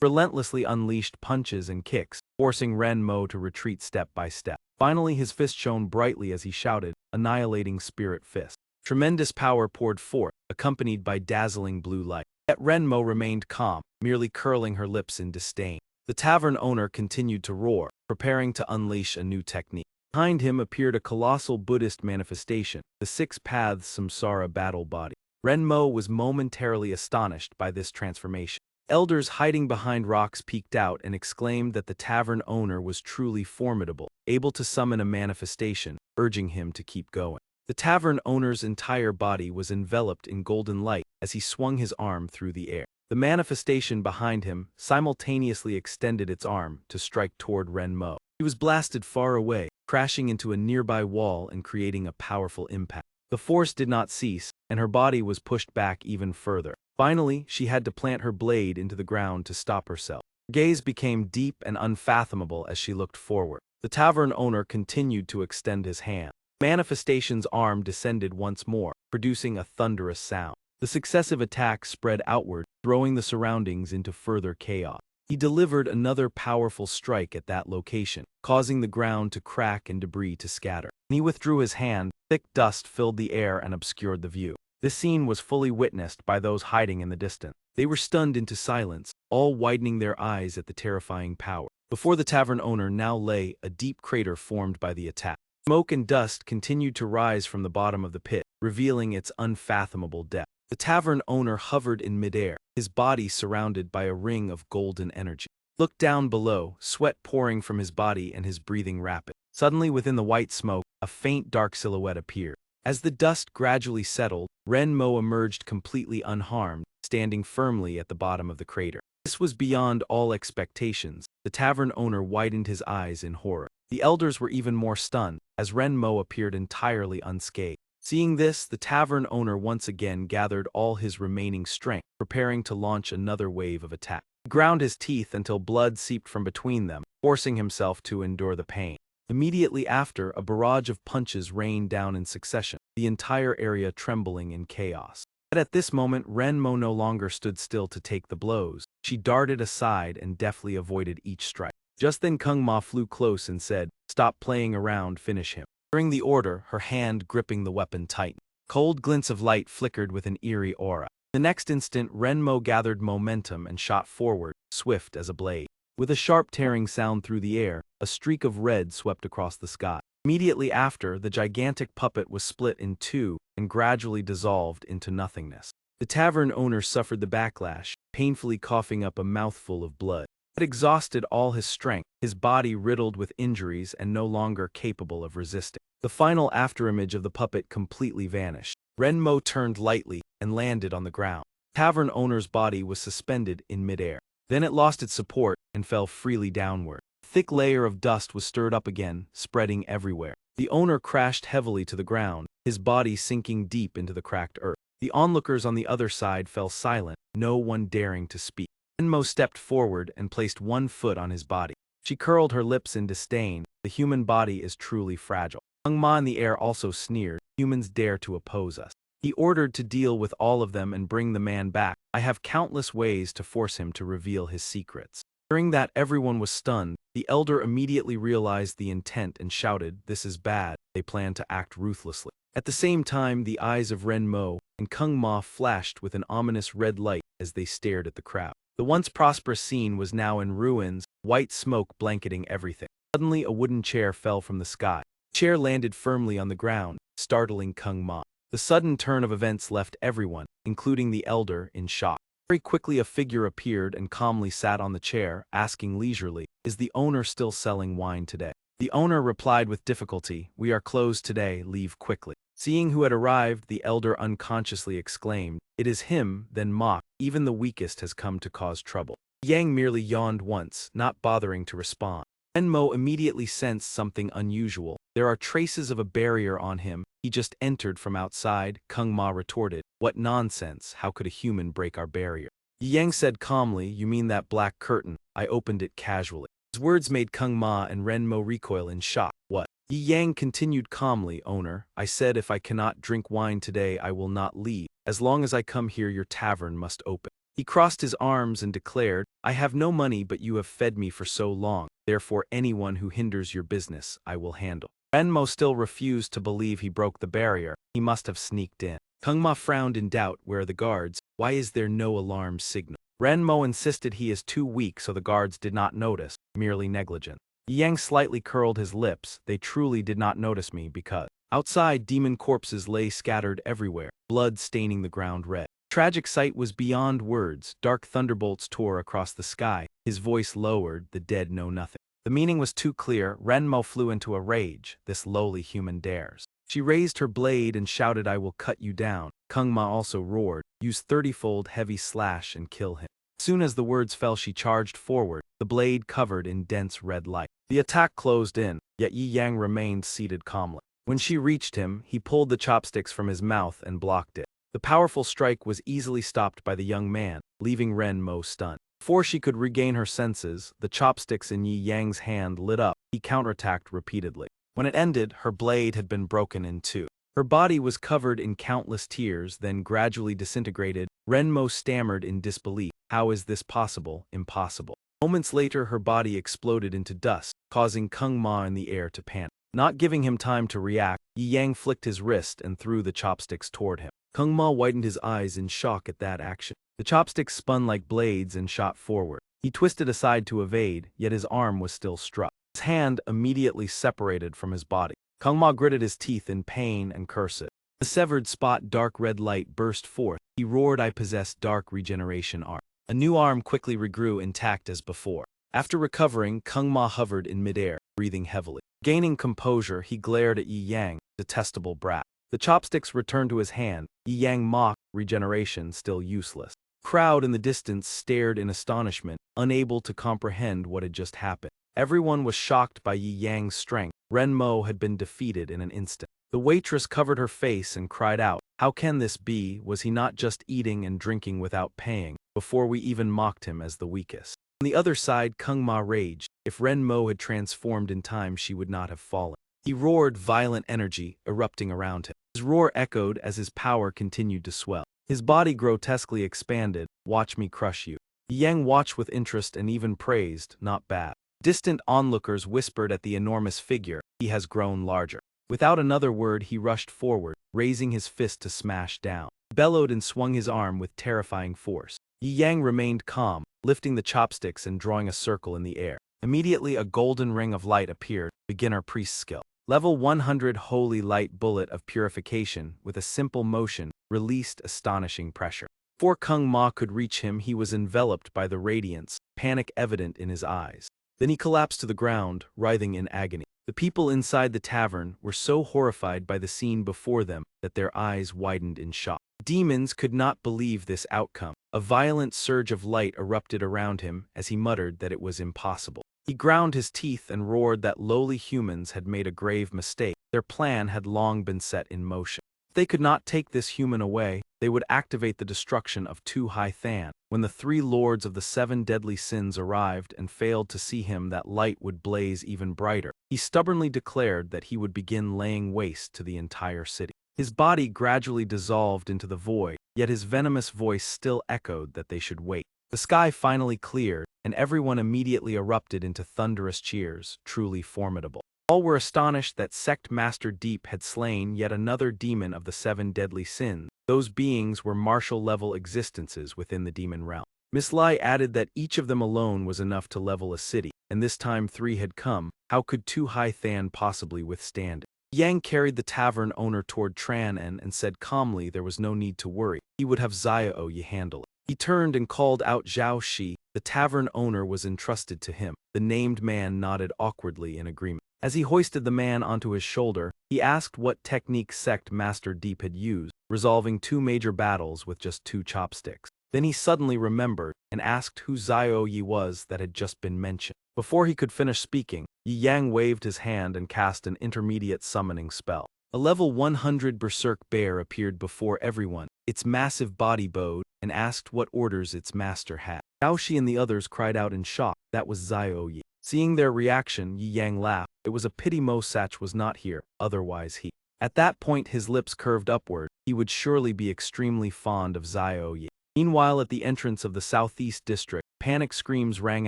Relentlessly unleashed punches and kicks, forcing Renmo to retreat step by step. Finally, his fist shone brightly as he shouted, "Annihilating Spirit Fist." Tremendous power poured forth, accompanied by dazzling blue light. Yet Renmo remained calm, merely curling her lips in disdain. The tavern owner continued to roar, preparing to unleash a new technique. Behind him appeared a colossal Buddhist manifestation, the Six Paths Samsara battle body. Renmo was momentarily astonished by this transformation. Elders hiding behind rocks peeked out and exclaimed that the tavern owner was truly formidable, able to summon a manifestation, urging him to keep going. The tavern owner's entire body was enveloped in golden light as he swung his arm through the air. The manifestation behind him simultaneously extended its arm to strike toward Renmo. He was blasted far away, crashing into a nearby wall and creating a powerful impact. The force did not cease, and her body was pushed back even further. Finally, she had to plant her blade into the ground to stop herself. Her gaze became deep and unfathomable as she looked forward. The tavern owner continued to extend his hand. Manifestation's arm descended once more, producing a thunderous sound. The successive attacks spread outward, throwing the surroundings into further chaos. He delivered another powerful strike at that location, causing the ground to crack and debris to scatter. When he withdrew his hand, thick dust filled the air and obscured the view. This scene was fully witnessed by those hiding in the distance. They were stunned into silence, all widening their eyes at the terrifying power. Before the tavern owner now lay a deep crater formed by the attack. Smoke and dust continued to rise from the bottom of the pit, revealing its unfathomable depth. The tavern owner hovered in midair, his body surrounded by a ring of golden energy. Looked down below, sweat pouring from his body and his breathing rapid. Suddenly within the white smoke, a faint dark silhouette appeared. As the dust gradually settled, Renmo emerged completely unharmed, standing firmly at the bottom of the crater. This was beyond all expectations. The tavern owner widened his eyes in horror. The elders were even more stunned, as Renmo appeared entirely unscathed. Seeing this, the tavern owner once again gathered all his remaining strength, preparing to launch another wave of attack. He ground his teeth until blood seeped from between them, forcing himself to endure the pain. Immediately after, a barrage of punches rained down in succession, the entire area trembling in chaos. But at this moment, Renmo no longer stood still to take the blows. She darted aside and deftly avoided each strike. Just then Kung Ma flew close and said, "Stop playing around, finish him." During the order, her hand gripping the weapon tightened. Cold glints of light flickered with an eerie aura. The next instant, Renmo gathered momentum and shot forward, swift as a blade. With a sharp tearing sound through the air, a streak of red swept across the sky. Immediately after, the gigantic puppet was split in two and gradually dissolved into nothingness. The tavern owner suffered the backlash, painfully coughing up a mouthful of blood. He had exhausted all his strength, his body riddled with injuries and no longer capable of resisting. The final afterimage of the puppet completely vanished. Renmo turned lightly and landed on the ground. The tavern owner's body was suspended in midair. Then it lost its support and fell freely downward. A thick layer of dust was stirred up again, spreading everywhere. The owner crashed heavily to the ground, his body sinking deep into the cracked earth. The onlookers on the other side fell silent, no one daring to speak. Renmo stepped forward and placed one foot on his body. She curled her lips in disdain. The human body is truly fragile. Kung Ma in the air also sneered, "Humans dare to oppose us." He ordered to deal with all of them and bring the man back. I have countless ways to force him to reveal his secrets. Hearing that, everyone was stunned. The elder immediately realized the intent and shouted, "This is bad." They plan to act ruthlessly. At the same time, the eyes of Renmo and Kung Ma flashed with an ominous red light as they stared at the crowd. The once prosperous scene was now in ruins, white smoke blanketing everything. Suddenly, a wooden chair fell from the sky. The chair landed firmly on the ground, startling Kung Ma. The sudden turn of events left everyone, including the elder, in shock. Very quickly a figure appeared and calmly sat on the chair, asking leisurely, "Is the owner still selling wine today?" The owner replied with difficulty, "We are closed today, leave quickly." Seeing who had arrived, the elder unconsciously exclaimed, "It is him," then mocked, "Even the weakest has come to cause trouble." Yang merely yawned once, not bothering to respond. Renmo immediately sensed something unusual. "There are traces of a barrier on him. He just entered from outside." Kung Ma retorted, "What nonsense, how could a human break our barrier?" Yang said calmly, "You mean that black curtain? I opened it casually." His words made Kung Ma and Renmo recoil in shock. "What?" Yang continued calmly, "Owner, I said if I cannot drink wine today I will not leave. As long as I come here your tavern must open." He crossed his arms and declared, "I have no money but you have fed me for so long, therefore anyone who hinders your business I will handle." Renmo still refused to believe he broke the barrier. He must have sneaked in. Kung Ma frowned in doubt. "Where are the guards? Why is there no alarm signal?" Renmo insisted he is too weak so the guards did not notice, merely negligent. Yang slightly curled his lips. "They truly did not notice me because..." Outside, demon corpses lay scattered everywhere, blood staining the ground red. The tragic sight was beyond words. Dark thunderbolts tore across the sky. His voice lowered, "The dead know nothing." The meaning was too clear. Renmo flew into a rage. This lowly human dares. She raised her blade and shouted, "I will cut you down." Kung Ma also roared, "Use 30-fold heavy slash and kill him." As soon as the words fell she charged forward, the blade covered in dense red light. The attack closed in, yet Yi Yang remained seated calmly. When she reached him, he pulled the chopsticks from his mouth and blocked it. The powerful strike was easily stopped by the young man, leaving Renmo stunned. Before she could regain her senses, the chopsticks in Yi Yang's hand lit up. He counterattacked repeatedly. When it ended, her blade had been broken in two. Her body was covered in countless tears, then gradually disintegrated. Renmo stammered in disbelief. "How is this possible? Impossible." Moments later, her body exploded into dust, causing Kung Ma in the air to panic. Not giving him time to react, Yi Yang flicked his wrist and threw the chopsticks toward him. Kung Ma widened his eyes in shock at that action. The chopsticks spun like blades and shot forward. He twisted aside to evade, yet his arm was still struck. His hand immediately separated from his body. Kung Ma gritted his teeth in pain and cursed. The severed spot dark red light burst forth. He roared, "I possess dark regeneration art." A new arm quickly regrew intact as before. After recovering, Kung Ma hovered in midair, breathing heavily. Gaining composure, he glared at Yi Yang, detestable brat. The chopsticks returned to his hand. Yi Yang mocked, regeneration still useless. The crowd in the distance stared in astonishment, unable to comprehend what had just happened. Everyone was shocked by Yi Yang's strength. Ren Mo had been defeated in an instant. The waitress covered her face and cried out, "How can this be? Was he not just eating and drinking without paying, before we even mocked him as the weakest?" On the other side, Kung Ma raged. If Ren Mo had transformed in time, she would not have fallen. He roared, violent energy erupting around him. His roar echoed as his power continued to swell. His body grotesquely expanded. "Watch me crush you." Yang watched with interest and even praised, "Not bad." Distant onlookers whispered at the enormous figure, "He has grown larger." Without another word, he rushed forward, raising his fist to smash down. He bellowed and swung his arm with terrifying force. Yi Yang remained calm, lifting the chopsticks and drawing a circle in the air. Immediately a golden ring of light appeared, beginner priest skill. Level 100 Holy Light Bullet of Purification, with a simple motion, released astonishing pressure. Before Kung Ma could reach him, he was enveloped by the radiance, panic evident in his eyes. Then he collapsed to the ground, writhing in agony. The people inside the tavern were so horrified by the scene before them that their eyes widened in shock. Demons could not believe this outcome. A violent surge of light erupted around him as he muttered that it was impossible. He ground his teeth and roared that lowly humans had made a grave mistake. Their plan had long been set in motion. If they could not take this human away, they would activate the destruction of Tu Hai Than. When the three lords of the seven deadly sins arrived and failed to see him, that light would blaze even brighter. He stubbornly declared that he would begin laying waste to the entire city. His body gradually dissolved into the void, yet his venomous voice still echoed that they should wait. The sky finally cleared, and everyone immediately erupted into thunderous cheers, truly formidable. All were astonished that Sect Master Deep had slain yet another demon of the seven deadly sins. Those beings were martial-level existences within the demon realm. Miss Lai added that each of them alone was enough to level a city, and this time 3 had come. How could Tu Hai Than possibly withstand it? Yang carried the tavern owner toward Tran and said calmly there was no need to worry. He would have Xiao Yi handle it. He turned and called out Zhao Shi. The tavern owner was entrusted to him. The named man nodded awkwardly in agreement. As he hoisted the man onto his shoulder, he asked what technique Sect Master Deep had used, resolving 2 major battles with just 2 chopsticks. Then he suddenly remembered and asked who Xiao Yi was that had just been mentioned. Before he could finish speaking, Yi Yang waved his hand and cast an intermediate summoning spell. A level 100 berserk bear appeared before everyone. Its massive body bowed and asked what orders its master had. Xiaoxi and the others cried out in shock. That was Xiao Yi. Seeing their reaction, Yi Yang laughed. It was a pity Mo Sach was not here, otherwise he. At that point his lips curved upward. He would surely be extremely fond of Xiao Yi. Meanwhile, at the entrance of the southeast district, panic screams rang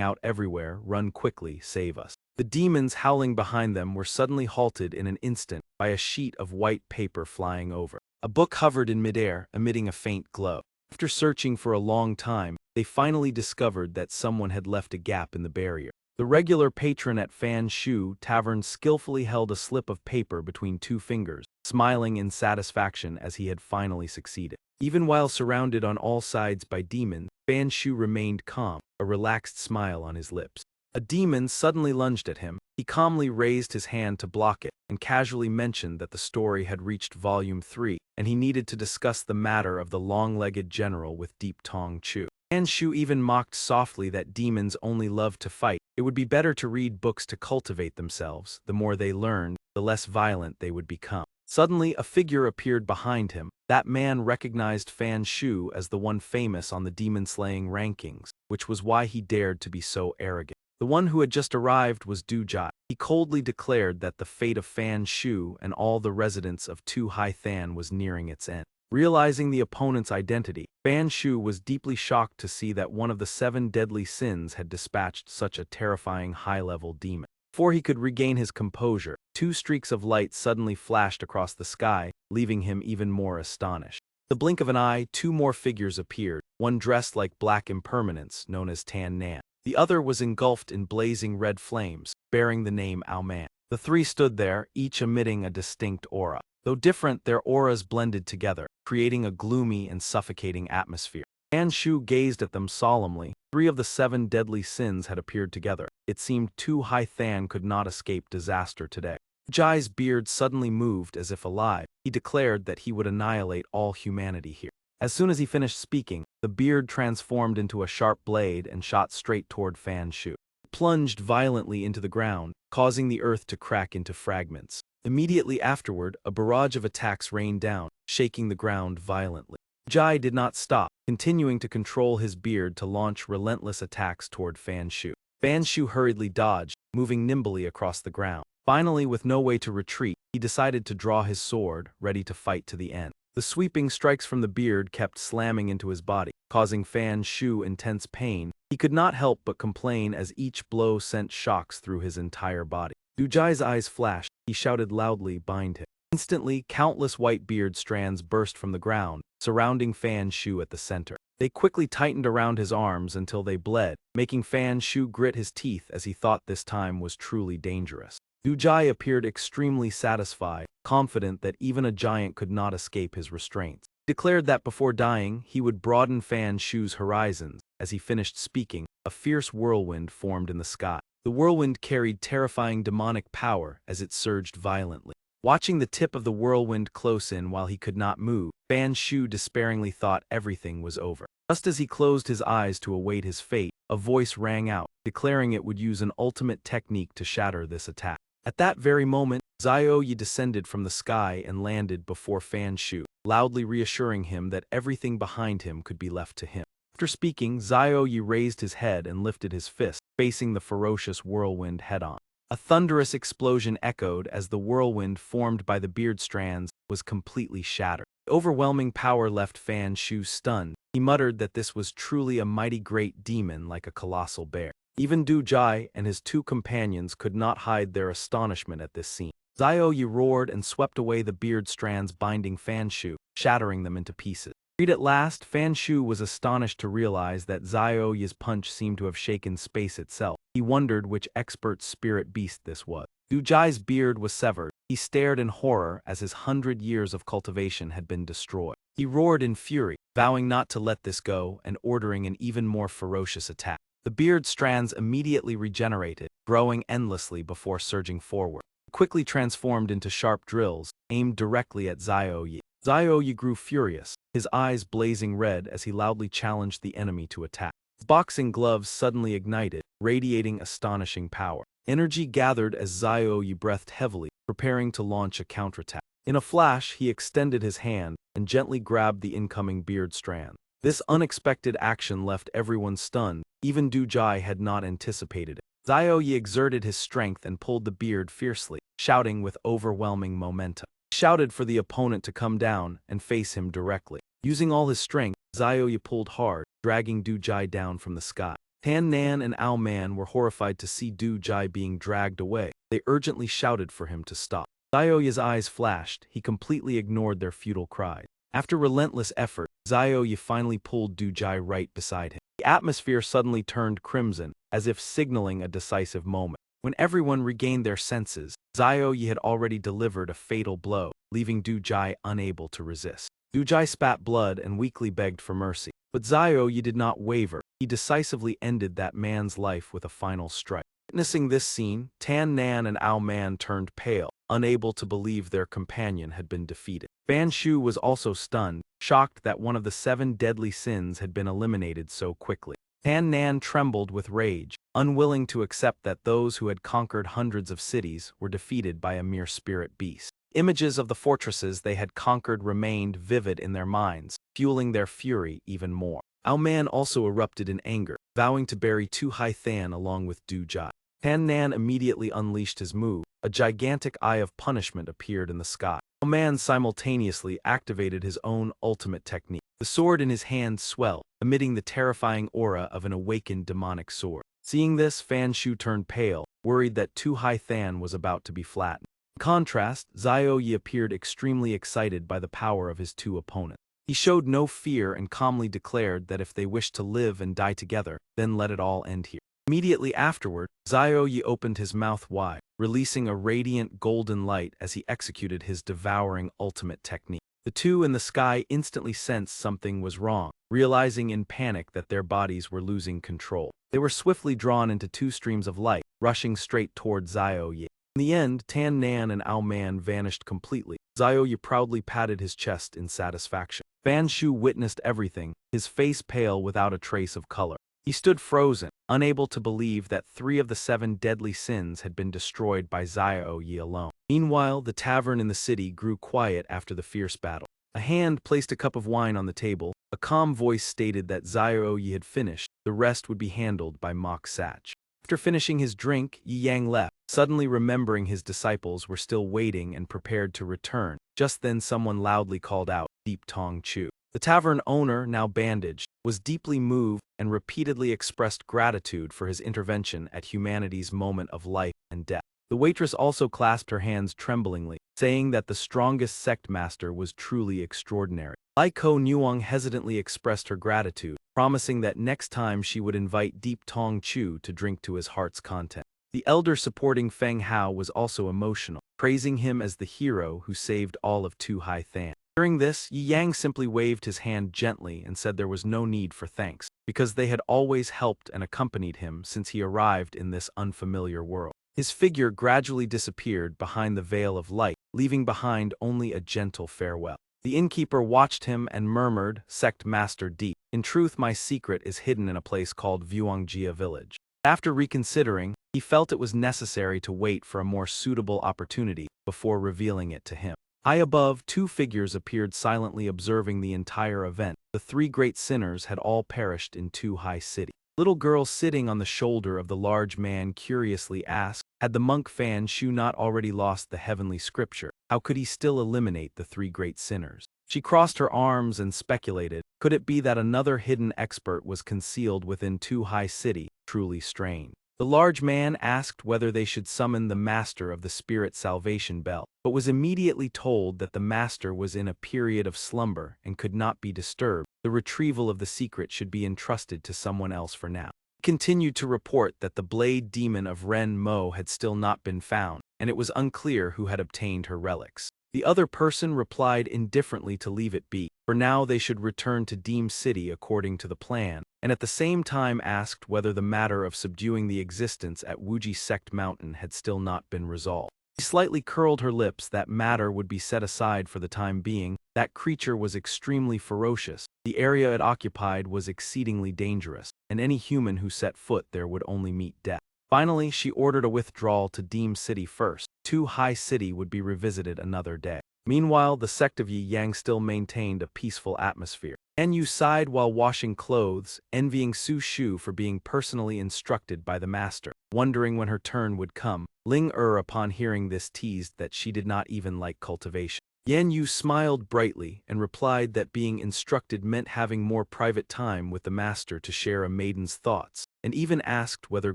out everywhere. "Run quickly, save us." The demons howling behind them were suddenly halted in an instant by a sheet of white paper flying over. A book hovered in midair, emitting a faint glow. After searching for a long time, they finally discovered that someone had left a gap in the barrier. The regular patron at Fan Shu Tavern skillfully held a slip of paper between 2 fingers, smiling in satisfaction as he had finally succeeded. Even while surrounded on all sides by demons, Fan Shu remained calm, a relaxed smile on his lips. A demon suddenly lunged at him. He calmly raised his hand to block it, and casually mentioned that the story had reached Volume 3, and he needed to discuss the matter of the long-legged general with Deep Tong Chu. Fan Shu even mocked softly that demons only love to fight. It would be better to read books to cultivate themselves. The more they learned, the less violent they would become. Suddenly, a figure appeared behind him. That man recognized Fan Shu as the one famous on the demon-slaying rankings, which was why he dared to be so arrogant. The one who had just arrived was Du Jai. He coldly declared that the fate of Fan Shu and all the residents of Tu Hai Than was nearing its end. Realizing the opponent's identity, Fan Shu was deeply shocked to see that one of the 7 deadly sins had dispatched such a terrifying high-level demon. Before he could regain his composure, 2 streaks of light suddenly flashed across the sky, leaving him even more astonished. The blink of an eye, two more figures appeared, one dressed like black impermanence, known as Tan Nan. The other was engulfed in blazing red flames, bearing the name Ao-Man. The three stood there, each emitting a distinct aura. Though different, their auras blended together, creating a gloomy and suffocating atmosphere. Fan Shu gazed at them solemnly. Three of the 7 deadly sins had appeared together. It seemed Tu Hai Than could not escape disaster today. Jai's beard suddenly moved as if alive. He declared that he would annihilate all humanity here. As soon as he finished speaking, the beard transformed into a sharp blade and shot straight toward Fan Shu. It plunged violently into the ground, causing the earth to crack into fragments. Immediately afterward, a barrage of attacks rained down, shaking the ground violently. Jai did not stop, continuing to control his beard to launch relentless attacks toward Fan Shu. Fan Shu hurriedly dodged, moving nimbly across the ground. Finally, with no way to retreat, he decided to draw his sword, ready to fight to the end. The sweeping strikes from the beard kept slamming into his body, causing Fan Shu intense pain. He could not help but complain as each blow sent shocks through his entire body. Dujai's eyes flashed. He shouted loudly, "Bind him." Instantly, countless white beard strands burst from the ground, surrounding Fan Shu at the center. They quickly tightened around his arms until they bled, making Fan Shu grit his teeth as he thought this time was truly dangerous. Dujai appeared extremely satisfied, confident that even a giant could not escape his restraints. He declared that before dying, he would broaden Fan Shu's horizons. As he finished speaking, a fierce whirlwind formed in the sky. The whirlwind carried terrifying demonic power as it surged violently. Watching the tip of the whirlwind close in while he could not move, Fan Shu despairingly thought everything was over. Just as he closed his eyes to await his fate, a voice rang out, declaring it would use an ultimate technique to shatter this attack. At that very moment, Zioyi descended from the sky and landed before Fan Shu, loudly reassuring him that everything behind him could be left to him. After speaking, Zioyi raised his head and lifted his fist, facing the ferocious whirlwind head-on. A thunderous explosion echoed as the whirlwind formed by the beard strands was completely shattered. The overwhelming power left Fan Shu stunned. He muttered that this was truly a mighty great demon like a colossal bear. Even Du Jai and his 2 companions could not hide their astonishment at this scene. Zioyi roared and swept away the beard strands binding Fan Shu, shattering them into pieces. Freed at last, Fan Shu was astonished to realize that Zioyi's punch seemed to have shaken space itself. He wondered which expert spirit beast this was. Du Jai's beard was severed. He stared in horror as his 100 years of cultivation had been destroyed. He roared in fury, vowing not to let this go and ordering an even more ferocious attack. The beard strands immediately regenerated, growing endlessly before surging forward. Quickly transformed into sharp drills, aimed directly at Zioyi. Zioyi grew furious, his eyes blazing red as he loudly challenged the enemy to attack. His boxing gloves suddenly ignited, radiating astonishing power. Energy gathered as Zioyi breathed heavily, preparing to launch a counterattack. In a flash, he extended his hand and gently grabbed the incoming beard strand. This unexpected action left everyone stunned. Even Du Jai had not anticipated it. Zioyi exerted his strength and pulled the beard fiercely, shouting with overwhelming momentum. He shouted for the opponent to come down and face him directly. Using all his strength, Zioyi pulled hard, dragging Du Jai down from the sky. Tan Nan and Ao-Man were horrified to see Du Jai being dragged away. They urgently shouted for him to stop. Zioyi's eyes flashed. He completely ignored their futile cries. After relentless effort, Zioyi finally pulled Du Jai right beside him. The atmosphere suddenly turned crimson, as if signaling a decisive moment. When everyone regained their senses, Zioyi had already delivered a fatal blow, leaving Du Jai unable to resist. Du Jai spat blood and weakly begged for mercy. But Zioyi did not waver. He decisively ended that man's life with a final strike. Witnessing this scene, Tan Nan and Ao-Man turned pale, unable to believe their companion had been defeated. Fan Shu was also stunned, shocked that one of the 7 deadly sins had been eliminated so quickly. Tan Nan trembled with rage, unwilling to accept that those who had conquered hundreds of cities were defeated by a mere spirit beast. Images of the fortresses they had conquered remained vivid in their minds, fueling their fury even more. Ao-Man also erupted in anger, vowing to bury Tu Hai Than along with Du Jai. Tan Nan immediately unleashed his move. A gigantic eye of punishment appeared in the sky. Ao-Man simultaneously activated his own ultimate technique. The sword in his hand swelled, emitting the terrifying aura of an awakened demonic sword. Seeing this, Fan Shu turned pale, worried that Tu Hai Than was about to be flattened. In contrast, Zioyi appeared extremely excited by the power of his 2 opponents. He showed no fear and calmly declared that if they wished to live and die together, then let it all end here. Immediately afterward, Xiaoyi opened his mouth wide, releasing a radiant golden light as he executed his devouring ultimate technique. The two in the sky instantly sensed something was wrong, realizing in panic that their bodies were losing control. They were swiftly drawn into two streams of light, rushing straight toward Xiaoyi. In the end, Tan Nan and Ao Man vanished completely. Xiaoyi proudly patted his chest in satisfaction. Fan Shu witnessed everything, his face pale without a trace of color. He stood frozen, unable to believe that 3 of the 7 deadly sins had been destroyed by Xiaoyi alone. Meanwhile, the tavern in the city grew quiet after the fierce battle. A hand placed a cup of wine on the table. A calm voice stated that Xiaoyi had finished, the rest would be handled by Mok Sach. After finishing his drink, Yi Yang left, suddenly remembering his disciples were still waiting and prepared to return. Just then someone loudly called out, "Deep Tong Chu." The tavern owner, now bandaged, was deeply moved and repeatedly expressed gratitude for his intervention at humanity's moment of life and death. The waitress also clasped her hands tremblingly, saying that the strongest sect master was truly extraordinary. Lai Ko Nuong hesitantly expressed her gratitude, promising that next time she would invite Deep Tong Chu to drink to his heart's content. The elder supporting Feng Hao was also emotional, praising him as the hero who saved all of Tu Hai Than. During this, Yi Yang simply waved his hand gently and said there was no need for thanks, because they had always helped and accompanied him since he arrived in this unfamiliar world. His figure gradually disappeared behind the veil of light, leaving behind only a gentle farewell. The innkeeper watched him and murmured, "Sect Master Deep, in truth my secret is hidden in a place called Vuangjia village." After reconsidering, he felt it was necessary to wait for a more suitable opportunity before revealing it to him. High above, 2 figures appeared silently observing the entire event. The 3 great sinners had all perished in Tu Hai City. Little girl sitting on the shoulder of the large man curiously asked, had the monk Fan Shu not already lost the heavenly scripture? How could he still eliminate the 3 great sinners? She crossed her arms and speculated, could it be that another hidden expert was concealed within Tu Hai City? Truly strange. The large man asked whether they should summon the master of the spirit salvation bell, but was immediately told that the master was in a period of slumber and could not be disturbed. The retrieval of the secret should be entrusted to someone else for now. He continued to report that the blade demon of Ren Mo had still not been found, and it was unclear who had obtained her relics. The other person replied indifferently to leave it be. For now they should return to Deem City according to the plan, and at the same time asked whether the matter of subduing the existence at Wuji Sect Mountain had still not been resolved. She slightly curled her lips. That matter would be set aside for the time being. That creature was extremely ferocious. The area it occupied was exceedingly dangerous, and any human who set foot there would only meet death. Finally, she ordered a withdrawal to Deem City first. Tu Hai City would be revisited another day. Meanwhile, the sect of Yi Yang still maintained a peaceful atmosphere. Enyu sighed while washing clothes, envying Su Shu for being personally instructed by the master. Wondering when her turn would come, Ling upon hearing this teased that she did not even like cultivation. Yan Yu smiled brightly and replied that being instructed meant having more private time with the master to share a maiden's thoughts, and even asked whether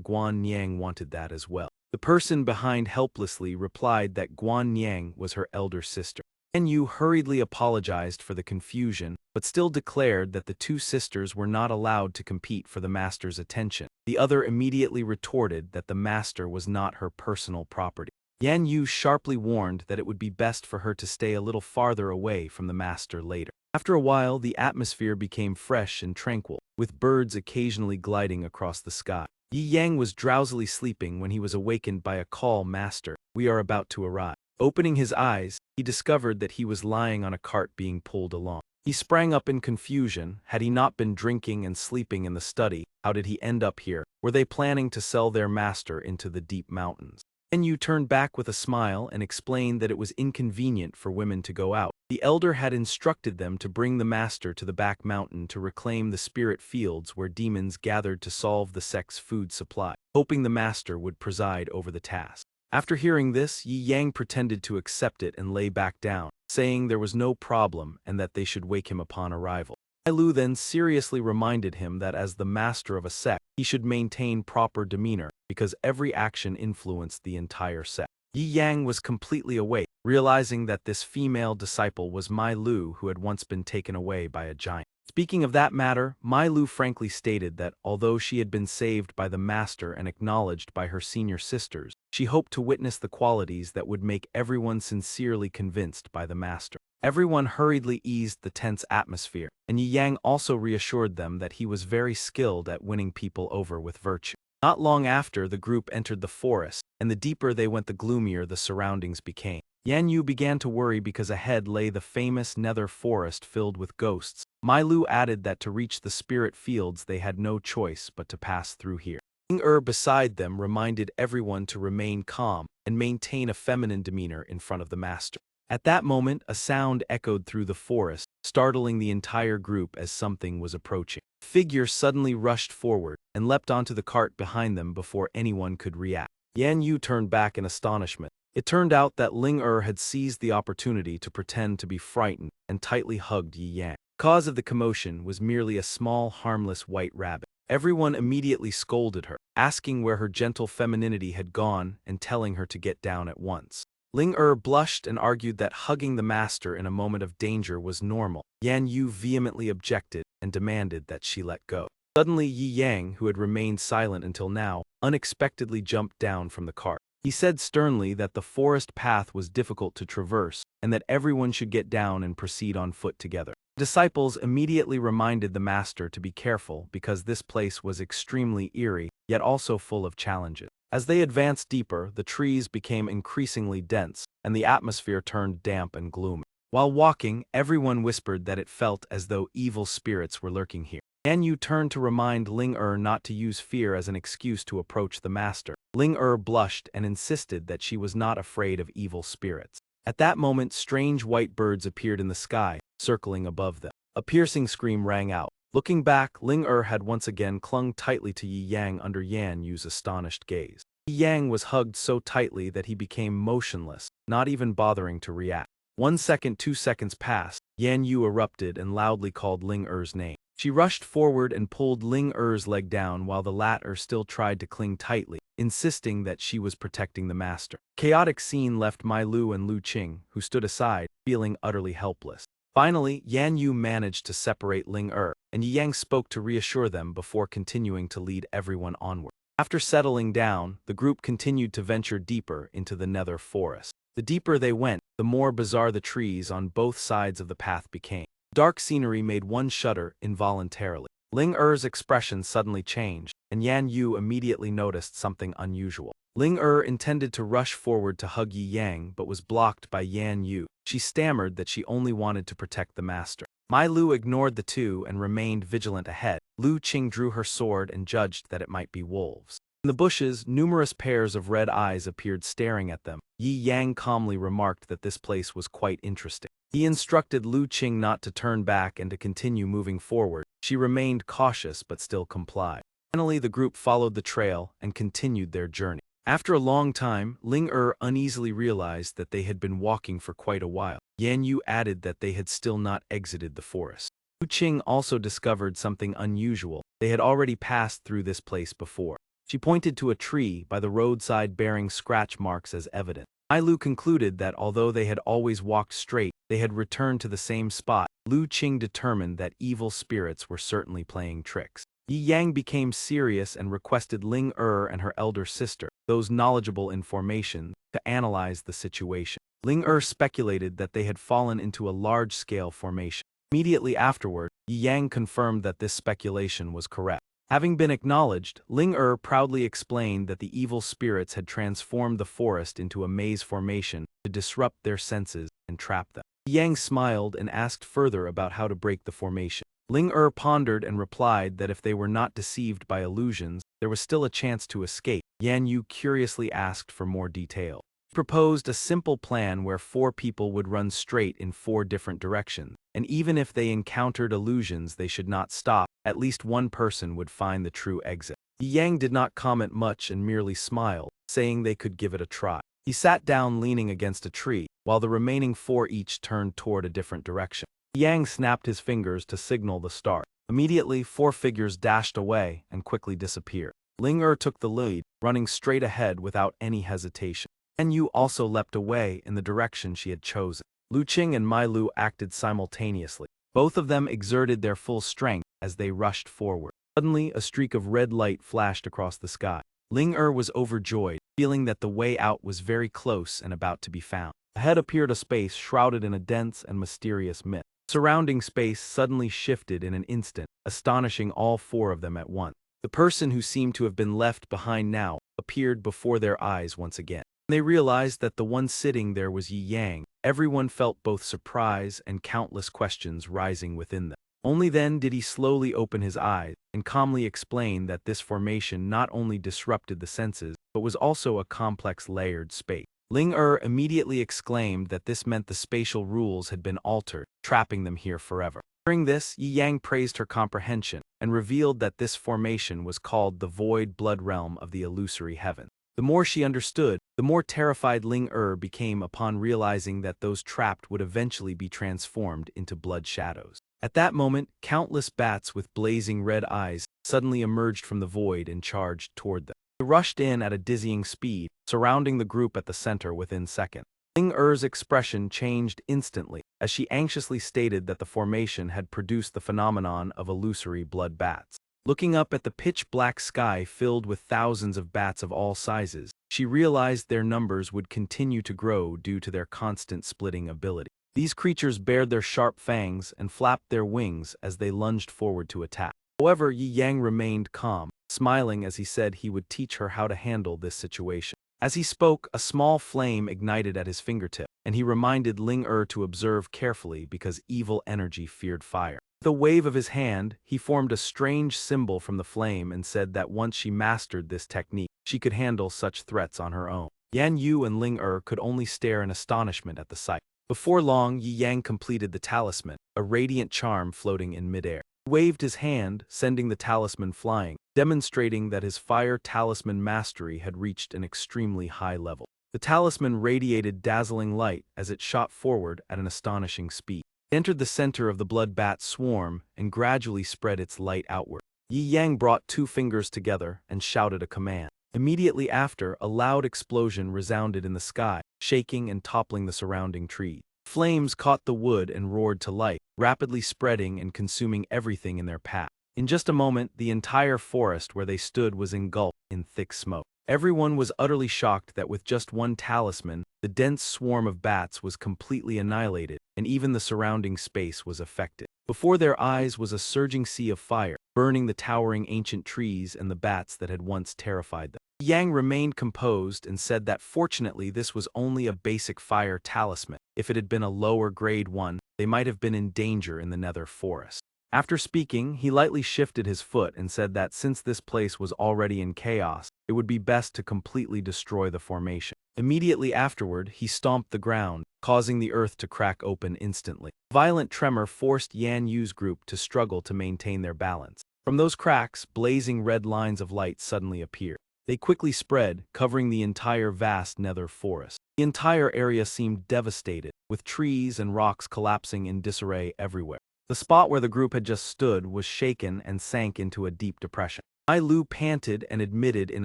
Guan Niang wanted that as well. The person behind helplessly replied that Guan Niang was her elder sister. Yan Yu hurriedly apologized for the confusion, but still declared that the 2 sisters were not allowed to compete for the master's attention. The other immediately retorted that the master was not her personal property. Yan Yu sharply warned that it would be best for her to stay a little farther away from the master later. After a while, the atmosphere became fresh and tranquil, with birds occasionally gliding across the sky. Yi Yang was drowsily sleeping when he was awakened by a call, "Master, we are about to arrive." Opening his eyes, he discovered that he was lying on a cart being pulled along. He sprang up in confusion. Had he not been drinking and sleeping in the study? How did he end up here? Were they planning to sell their master into the deep mountains? Enyu turned back with a smile and explained that it was inconvenient for women to go out. The elder had instructed them to bring the master to the back mountain to reclaim the spirit fields where demons gathered to solve the sect's food supply, hoping the master would preside over the task. After hearing this, Yi Yang pretended to accept it and lay back down, saying there was no problem and that they should wake him upon arrival. Lu then seriously reminded him that as the master of a sect, he should maintain proper demeanor, because every action influenced the entire sect. Yi Yang was completely awake, realizing that this female disciple was Mai Lu, who had once been taken away by a giant. Speaking of that matter, Mai Lu frankly stated that although she had been saved by the master and acknowledged by her senior sisters, she hoped to witness the qualities that would make everyone sincerely convinced by the master. Everyone hurriedly eased the tense atmosphere, and Yi Yang also reassured them that he was very skilled at winning people over with virtue. Not long after, the group entered the forest, and the deeper they went the gloomier the surroundings became. Yan Yu began to worry because ahead lay the famous nether forest filled with ghosts. Mai Lu added that to reach the spirit fields they had no choice but to pass through here. Ling beside them reminded everyone to remain calm and maintain a feminine demeanor in front of the master. At that moment, a sound echoed through the forest, startling the entire group as something was approaching. A figure suddenly rushed forward and leapt onto the cart behind them before anyone could react. Yan Yu turned back in astonishment. It turned out that Ling had seized the opportunity to pretend to be frightened and tightly hugged Yi Yang. The cause of the commotion was merely a small, harmless white rabbit. Everyone immediately scolded her, asking where her gentle femininity had gone and telling her to get down at once. Ling blushed and argued that hugging the master in a moment of danger was normal. Yan Yu vehemently objected and demanded that she let go. Suddenly, Yi Yang, who had remained silent until now, unexpectedly jumped down from the cart. He said sternly that the forest path was difficult to traverse and that everyone should get down and proceed on foot together. The disciples immediately reminded the master to be careful because this place was extremely eerie, yet also full of challenges. As they advanced deeper, the trees became increasingly dense, and the atmosphere turned damp and gloomy. While walking, everyone whispered that it felt as though evil spirits were lurking here. Yan Yu turned to remind Ling not to use fear as an excuse to approach the master. Ling blushed and insisted that she was not afraid of evil spirits. At that moment, strange white birds appeared in the sky, circling above them. A piercing scream rang out. Looking back, Ling had once again clung tightly to Yi Yang under Yan Yu's astonished gaze. Yi Yang was hugged so tightly that he became motionless, not even bothering to react. 1 second, 2 seconds passed. Yan Yu erupted and loudly called Ling name. She rushed forward and pulled Ling leg down while the latter still tried to cling tightly, insisting that she was protecting the master. Chaotic scene left Mai Lu and Lu Qing, who stood aside, feeling utterly helpless. Finally, Yan Yu managed to separate Ling and Yi Yang spoke to reassure them before continuing to lead everyone onward. After settling down, the group continued to venture deeper into the nether forest. The deeper they went, the more bizarre the trees on both sides of the path became. Dark scenery made one shudder involuntarily. Ling expression suddenly changed, and Yan Yu immediately noticed something unusual. Ling intended to rush forward to hug Yi Yang but was blocked by Yan Yu. She stammered that she only wanted to protect the master. Mai Lu ignored the two and remained vigilant ahead. Lu Qing drew her sword and judged that it might be wolves. In the bushes, numerous pairs of red eyes appeared staring at them. Yi Yang calmly remarked that this place was quite interesting. He instructed Lu Qing not to turn back and to continue moving forward. She remained cautious but still complied. Finally, the group followed the trail and continued their journey. After a long time, Ling uneasily realized that they had been walking for quite a while. Yan Yu added that they had still not exited the forest. Lu Qing also discovered something unusual. They had already passed through this place before. She pointed to a tree by the roadside bearing scratch marks as evidence. Mai Lu concluded that although they had always walked straight, they had returned to the same spot. Lu Qing determined that evil spirits were certainly playing tricks. Yi Yang became serious and requested Ling and her elder sister, those knowledgeable in formation, to analyze the situation. Ling speculated that they had fallen into a large-scale formation. Immediately afterward, Yi Yang confirmed that this speculation was correct. Having been acknowledged, Ling proudly explained that the evil spirits had transformed the forest into a maze formation to disrupt their senses and trap them. Yi Yang smiled and asked further about how to break the formation. Ling pondered and replied that if they were not deceived by illusions, there was still a chance to escape. Yan Yu curiously asked for more detail. He proposed a simple plan where 4 people would run straight in 4 different directions, and even if they encountered illusions they should not stop, at least one person would find the true exit. Yi Yang did not comment much and merely smiled, saying they could give it a try. He sat down leaning against a tree, while the remaining 4 each turned toward a different direction. Yang snapped his fingers to signal the start. Immediately, 4 figures dashed away and quickly disappeared. Ling took the lead, running straight ahead without any hesitation. Yan Yu also leapt away in the direction she had chosen. Lu Qing and Mai Lu acted simultaneously. Both of them exerted their full strength as they rushed forward. Suddenly, a streak of red light flashed across the sky. Ling was overjoyed, feeling that the way out was very close and about to be found. Ahead appeared a space shrouded in a dense and mysterious mist. Surrounding space suddenly shifted in an instant, astonishing all four of them at once. The person who seemed to have been left behind now appeared before their eyes once again. When they realized that the one sitting there was Yi Yang, everyone felt both surprise and countless questions rising within them. Only then did he slowly open his eyes and calmly explain that this formation not only disrupted the senses, but was also a complex layered space. Ling immediately exclaimed that this meant the spatial rules had been altered, trapping them here forever. During this, Yi Yang praised her comprehension and revealed that this formation was called the Void Blood Realm of the Illusory Heaven. The more she understood, the more terrified Ling became upon realizing that those trapped would eventually be transformed into blood shadows. At that moment, countless bats with blazing red eyes suddenly emerged from the void and charged toward them. They rushed in at a dizzying speed, surrounding the group at the center within seconds. Ling expression changed instantly as she anxiously stated that the formation had produced the phenomenon of illusory blood bats. Looking up at the pitch-black sky filled with thousands of bats of all sizes, she realized their numbers would continue to grow due to their constant splitting ability. These creatures bared their sharp fangs and flapped their wings as they lunged forward to attack. However, Yi Yang remained calm, smiling as he said he would teach her how to handle this situation. As he spoke, a small flame ignited at his fingertip, and he reminded Ling to observe carefully because evil energy feared fire. With a wave of his hand, he formed a strange symbol from the flame and said that once she mastered this technique, she could handle such threats on her own. Yan Yu and Ling could only stare in astonishment at the sight. Before long, Yi Yang completed the talisman, a radiant charm floating in midair. He waved his hand, sending the talisman flying, demonstrating that his fire talisman mastery had reached an extremely high level. The talisman radiated dazzling light as it shot forward at an astonishing speed. It entered the center of the blood bat swarm and gradually spread its light outward. Yi Yang brought two fingers together and shouted a command. Immediately after, a loud explosion resounded in the sky, shaking and toppling the surrounding trees. Flames caught the wood and roared to life, rapidly spreading and consuming everything in their path. In just a moment, the entire forest where they stood was engulfed in thick smoke. Everyone was utterly shocked that with just one talisman, the dense swarm of bats was completely annihilated, and even the surrounding space was affected. Before their eyes was a surging sea of fire, burning the towering ancient trees and the bats that had once terrified them. Yang remained composed and said that fortunately this was only a basic fire talisman. If it had been a lower grade one, they might have been in danger in the nether forest. After speaking, he lightly shifted his foot and said that since this place was already in chaos, it would be best to completely destroy the formation. Immediately afterward, he stomped the ground, causing the earth to crack open instantly. A violent tremor forced Yan Yu's group to struggle to maintain their balance. From those cracks, blazing red lines of light suddenly appeared. They quickly spread, covering the entire vast nether forest. The entire area seemed devastated, with trees and rocks collapsing in disarray everywhere. The spot where the group had just stood was shaken and sank into a deep depression. Mai Lu panted and admitted in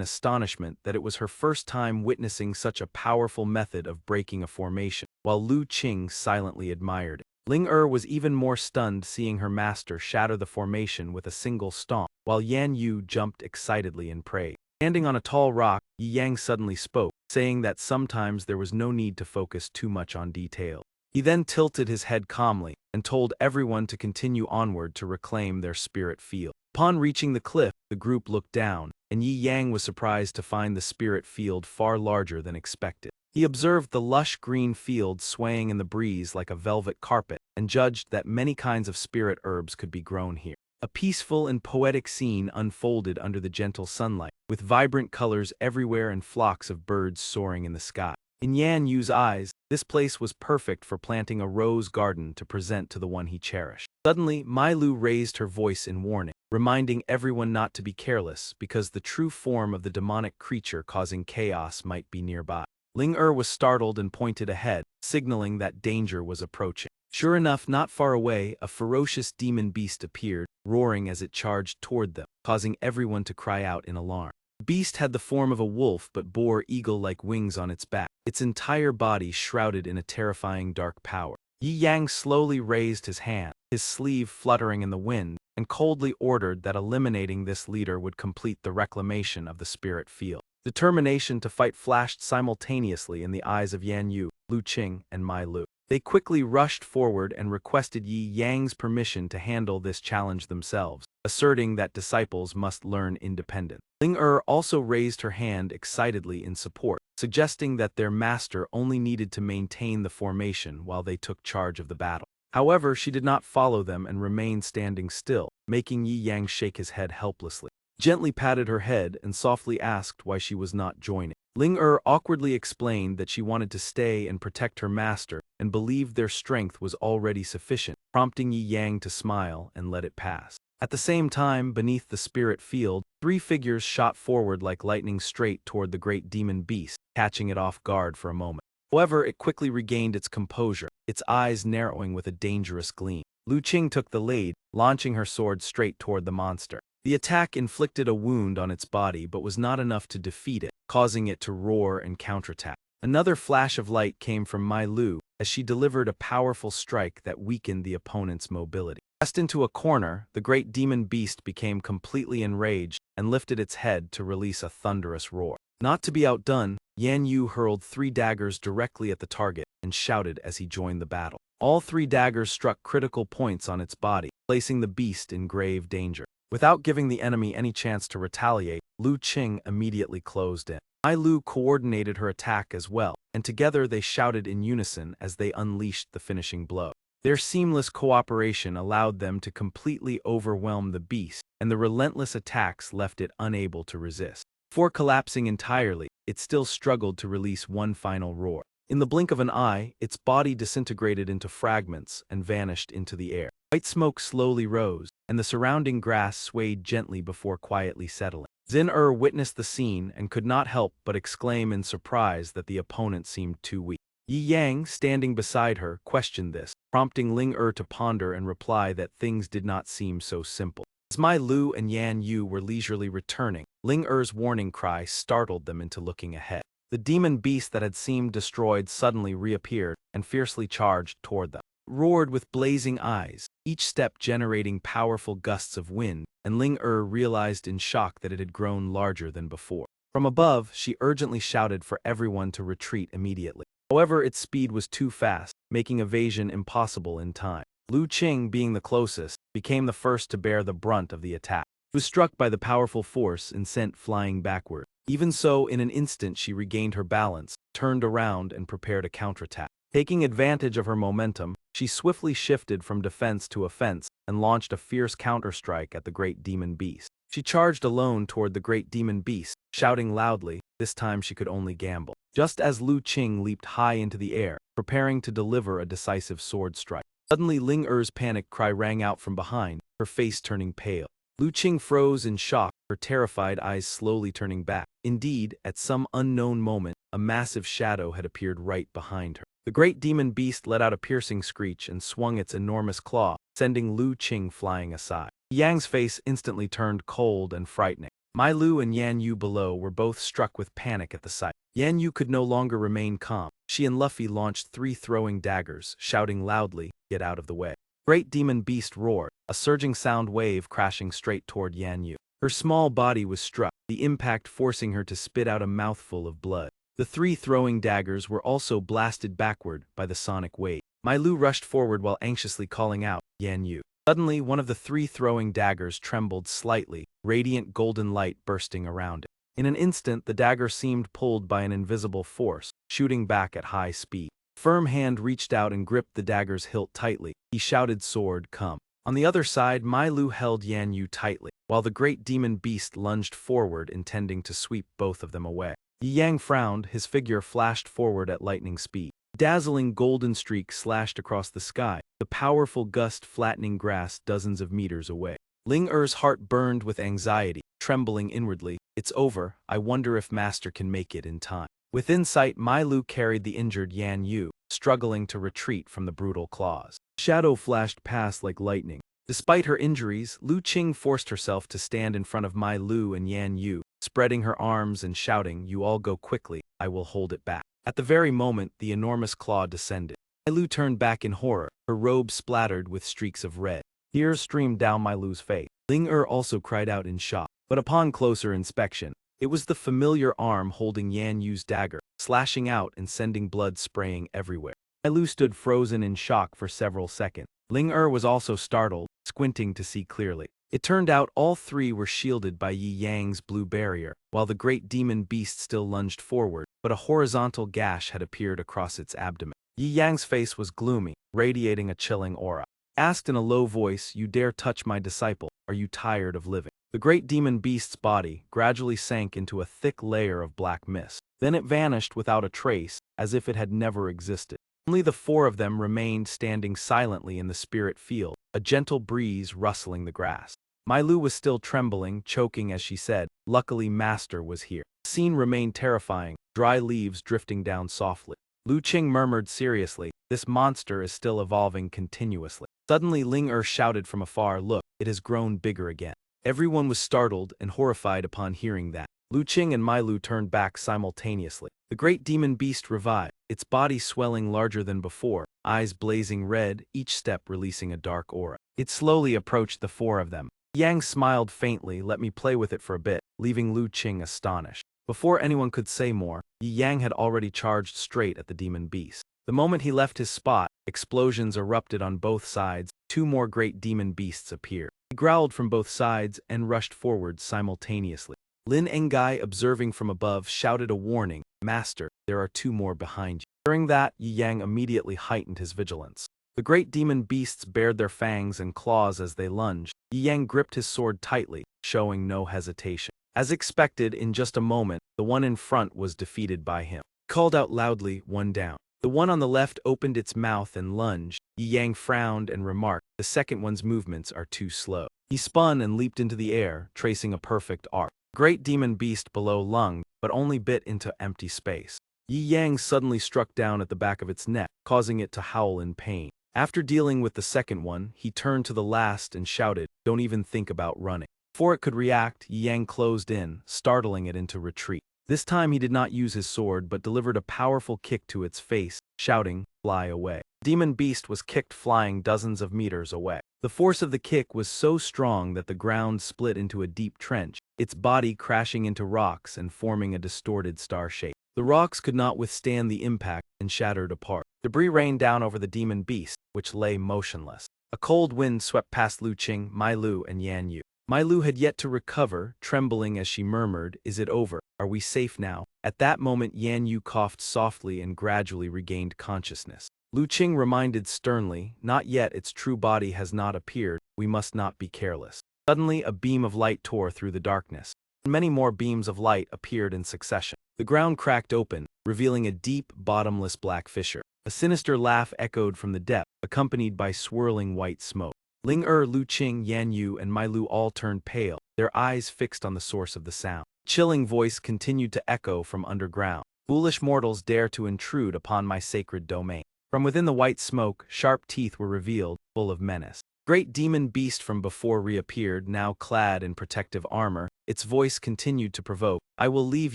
astonishment that it was her first time witnessing such a powerful method of breaking a formation, while Lu Qing silently admired it. Ling was even more stunned seeing her master shatter the formation with a single stomp, while Yan Yu jumped excitedly in praise. Standing on a tall rock, Yi Yang suddenly spoke, saying that sometimes there was no need to focus too much on detail. He then tilted his head calmly and told everyone to continue onward to reclaim their spirit field. Upon reaching the cliff, the group looked down, and Yi Yang was surprised to find the spirit field far larger than expected. He observed the lush green field swaying in the breeze like a velvet carpet and judged that many kinds of spirit herbs could be grown here. A peaceful and poetic scene unfolded under the gentle sunlight, with vibrant colors everywhere and flocks of birds soaring in the sky. In Yan Yu's eyes, this place was perfect for planting a rose garden to present to the one he cherished. Suddenly, Mai Lu raised her voice in warning, reminding everyone not to be careless because the true form of the demonic creature causing chaos might be nearby. Ling was startled and pointed ahead, signaling that danger was approaching. Sure enough, not far away, a ferocious demon beast appeared, roaring as it charged toward them, causing everyone to cry out in alarm. The beast had the form of a wolf but bore eagle-like wings on its back, its entire body shrouded in a terrifying dark power. Yi Yang slowly raised his hand, his sleeve fluttering in the wind, and coldly ordered that eliminating this leader would complete the reclamation of the spirit field. Determination to fight flashed simultaneously in the eyes of Yan Yu, Lu Qing, and Mai Lu. They quickly rushed forward and requested Yi Yang's permission to handle this challenge themselves, asserting that disciples must learn independence. Ling also raised her hand excitedly in support, suggesting that their master only needed to maintain the formation while they took charge of the battle. However, she did not follow them and remained standing still, making Yi Yang shake his head helplessly. Gently patted her head and softly asked why she was not joining. Ling awkwardly explained that she wanted to stay and protect her master and believed their strength was already sufficient, prompting Yi Yang to smile and let it pass. At the same time, beneath the spirit field, 3 figures shot forward like lightning straight toward the great demon beast, catching it off guard for a moment. However, it quickly regained its composure, its eyes narrowing with a dangerous gleam. Lu Qing took the lead, launching her sword straight toward the monster. The attack inflicted a wound on its body but was not enough to defeat it, causing it to roar and counterattack. Another flash of light came from Mai Lu as she delivered a powerful strike that weakened the opponent's mobility. Pressed into a corner, the great demon beast became completely enraged and lifted its head to release a thunderous roar. Not to be outdone, Yan Yu hurled 3 daggers directly at the target and shouted as he joined the battle. All 3 daggers struck critical points on its body, placing the beast in grave danger. Without giving the enemy any chance to retaliate, Lu Qing immediately closed in. Mai Lu coordinated her attack as well, and together they shouted in unison as they unleashed the finishing blow. Their seamless cooperation allowed them to completely overwhelm the beast, and the relentless attacks left it unable to resist. Before collapsing entirely, it still struggled to release one final roar. In the blink of an eye, its body disintegrated into fragments and vanished into the air. White smoke slowly rose, and the surrounding grass swayed gently before quietly settling. Xin witnessed the scene and could not help but exclaim in surprise that the opponent seemed too weak. Yi Yang, standing beside her, questioned this, prompting Ling to ponder and reply that things did not seem so simple. As Mai Lu and Yan Yu were leisurely returning, Ling warning cry startled them into looking ahead. The demon beast that had seemed destroyed suddenly reappeared and fiercely charged toward them. Roared with blazing eyes, each step generating powerful gusts of wind, and Ling realized in shock that it had grown larger than before. From above, she urgently shouted for everyone to retreat immediately. However, its speed was too fast, making evasion impossible in time. Lu Qing, being the closest, became the first to bear the brunt of the attack. She was struck by the powerful force and sent flying backward. Even so, in an instant she regained her balance, turned around and prepared a counterattack. Taking advantage of her momentum, she swiftly shifted from defense to offense and launched a fierce counterstrike at the great demon beast. She charged alone toward the great demon beast, shouting loudly. This time she could only gamble. Just as Lu Qing leaped high into the air, preparing to deliver a decisive sword strike. Suddenly Ling panic cry rang out from behind, her face turning pale. Lu Qing froze in shock, her terrified eyes slowly turning back. Indeed, at some unknown moment, a massive shadow had appeared right behind her. The great demon beast let out a piercing screech and swung its enormous claw, sending Lu Qing flying aside. Yang's face instantly turned cold and frightening. Mai Lu and Yan Yu below were both struck with panic at the sight. Yan Yu could no longer remain calm. She and Luffy launched 3 throwing daggers, shouting loudly, "Get out of the way." Great demon beast roared, a surging sound wave crashing straight toward Yan Yu. Her small body was struck, the impact forcing her to spit out a mouthful of blood. The 3 throwing daggers were also blasted backward by the sonic wave. Mai Lu rushed forward while anxiously calling out, "Yan Yu." Suddenly, one of the 3 throwing daggers trembled slightly, radiant golden light bursting around it. In an instant, the dagger seemed pulled by an invisible force, shooting back at high speed. A firm hand reached out and gripped the dagger's hilt tightly. He shouted, "Sword, come." On the other side, Mai Lu held Yan Yu tightly, while the great demon beast lunged forward, intending to sweep both of them away. Yi Yang frowned, his figure flashed forward at lightning speed. A dazzling golden streak slashed across the sky, the powerful gust flattening grass dozens of meters away. Ling heart burned with anxiety, trembling inwardly. "It's over, I wonder if Master can make it in time." Within sight, Mai Lu carried the injured Yan Yu, struggling to retreat from the brutal claws. Shadow flashed past like lightning. Despite her injuries, Lu Qing forced herself to stand in front of Mai Lu and Yan Yu, spreading her arms and shouting, "You all go quickly, I will hold it back." At the very moment, the enormous claw descended. Mailu turned back in horror, her robe splattered with streaks of red. Tears streamed down Mailu's face. Ling-Er also cried out in shock. But upon closer inspection, it was the familiar arm holding Yan Yu's dagger, slashing out and sending blood spraying everywhere. Mailu stood frozen in shock for several seconds. Ling-Er was also startled, squinting to see clearly. It turned out all three were shielded by Yi Yang's blue barrier, while the great demon beast still lunged forward, but a horizontal gash had appeared across its abdomen. Yi Yang's face was gloomy, radiating a chilling aura. Asked in a low voice, "You dare touch my disciple? Are you tired of living?" The great demon beast's body gradually sank into a thick layer of black mist. Then it vanished without a trace, as if it had never existed. Only the four of them remained standing silently in the spirit field, a gentle breeze rustling the grass. Mailu was still trembling, choking as she said, "Luckily Master was here." The scene remained terrifying, dry leaves drifting down softly. Lu Qing murmured seriously, "This monster is still evolving continuously." Suddenly Ling-Er shouted from afar, "Look, it has grown bigger again." Everyone was startled and horrified upon hearing that. Lu Qing and Mailu turned back simultaneously. The great demon beast revived, its body swelling larger than before, eyes blazing red, each step releasing a dark aura. It slowly approached the four of them. Yang smiled faintly, "Let me play with it for a bit," leaving Lu Qing astonished. Before anyone could say more, Yi Yang had already charged straight at the demon beast. The moment he left his spot, explosions erupted on both sides. Two more great demon beasts appeared. He growled from both sides and rushed forward simultaneously. Lin Engai, observing from above, shouted a warning, "Master, there are two more behind you." During that, Yi Yang immediately heightened his vigilance. The great demon beasts bared their fangs and claws as they lunged. Yi Yang gripped his sword tightly, showing no hesitation. As expected, in just a moment, the one in front was defeated by him. He called out loudly, "One down." The one on the left opened its mouth and lunged. Yi Yang frowned and remarked, "The second one's movements are too slow." He spun and leaped into the air, tracing a perfect arc. The great demon beast below lunged, but only bit into empty space. Yi Yang suddenly struck down at the back of its neck, causing it to howl in pain. After dealing with the second one, he turned to the last and shouted, "Don't even think about running." Before it could react, Yi Yang closed in, startling it into retreat. This time he did not use his sword but delivered a powerful kick to its face, shouting, "Fly away." The demon beast was kicked flying dozens of meters away. The force of the kick was so strong that the ground split into a deep trench, its body crashing into rocks and forming a distorted star shape. The rocks could not withstand the impact and shattered apart. Debris rained down over the demon beast, which lay motionless. A cold wind swept past Lu Qing, Mailu, and Yan Yu. Mailu had yet to recover, trembling as she murmured, "Is it over? Are we safe now?" At that moment Yan Yu coughed softly and gradually regained consciousness. Lu Qing reminded sternly, "Not yet, its true body has not appeared, we must not be careless." Suddenly a beam of light tore through the darkness. Many more beams of light appeared in succession. The ground cracked open, revealing a deep, bottomless black fissure. A sinister laugh echoed from the depth, accompanied by swirling white smoke. Ling-Er, Lu Qing, Yan Yu, and Mailu all turned pale, their eyes fixed on the source of the sound. A chilling voice continued to echo from underground. "Foolish mortals dare to intrude upon my sacred domain." From within the white smoke, sharp teeth were revealed, full of menace. Great demon beast from before reappeared, now clad in protective armor. Its voice continued to provoke, "I will leave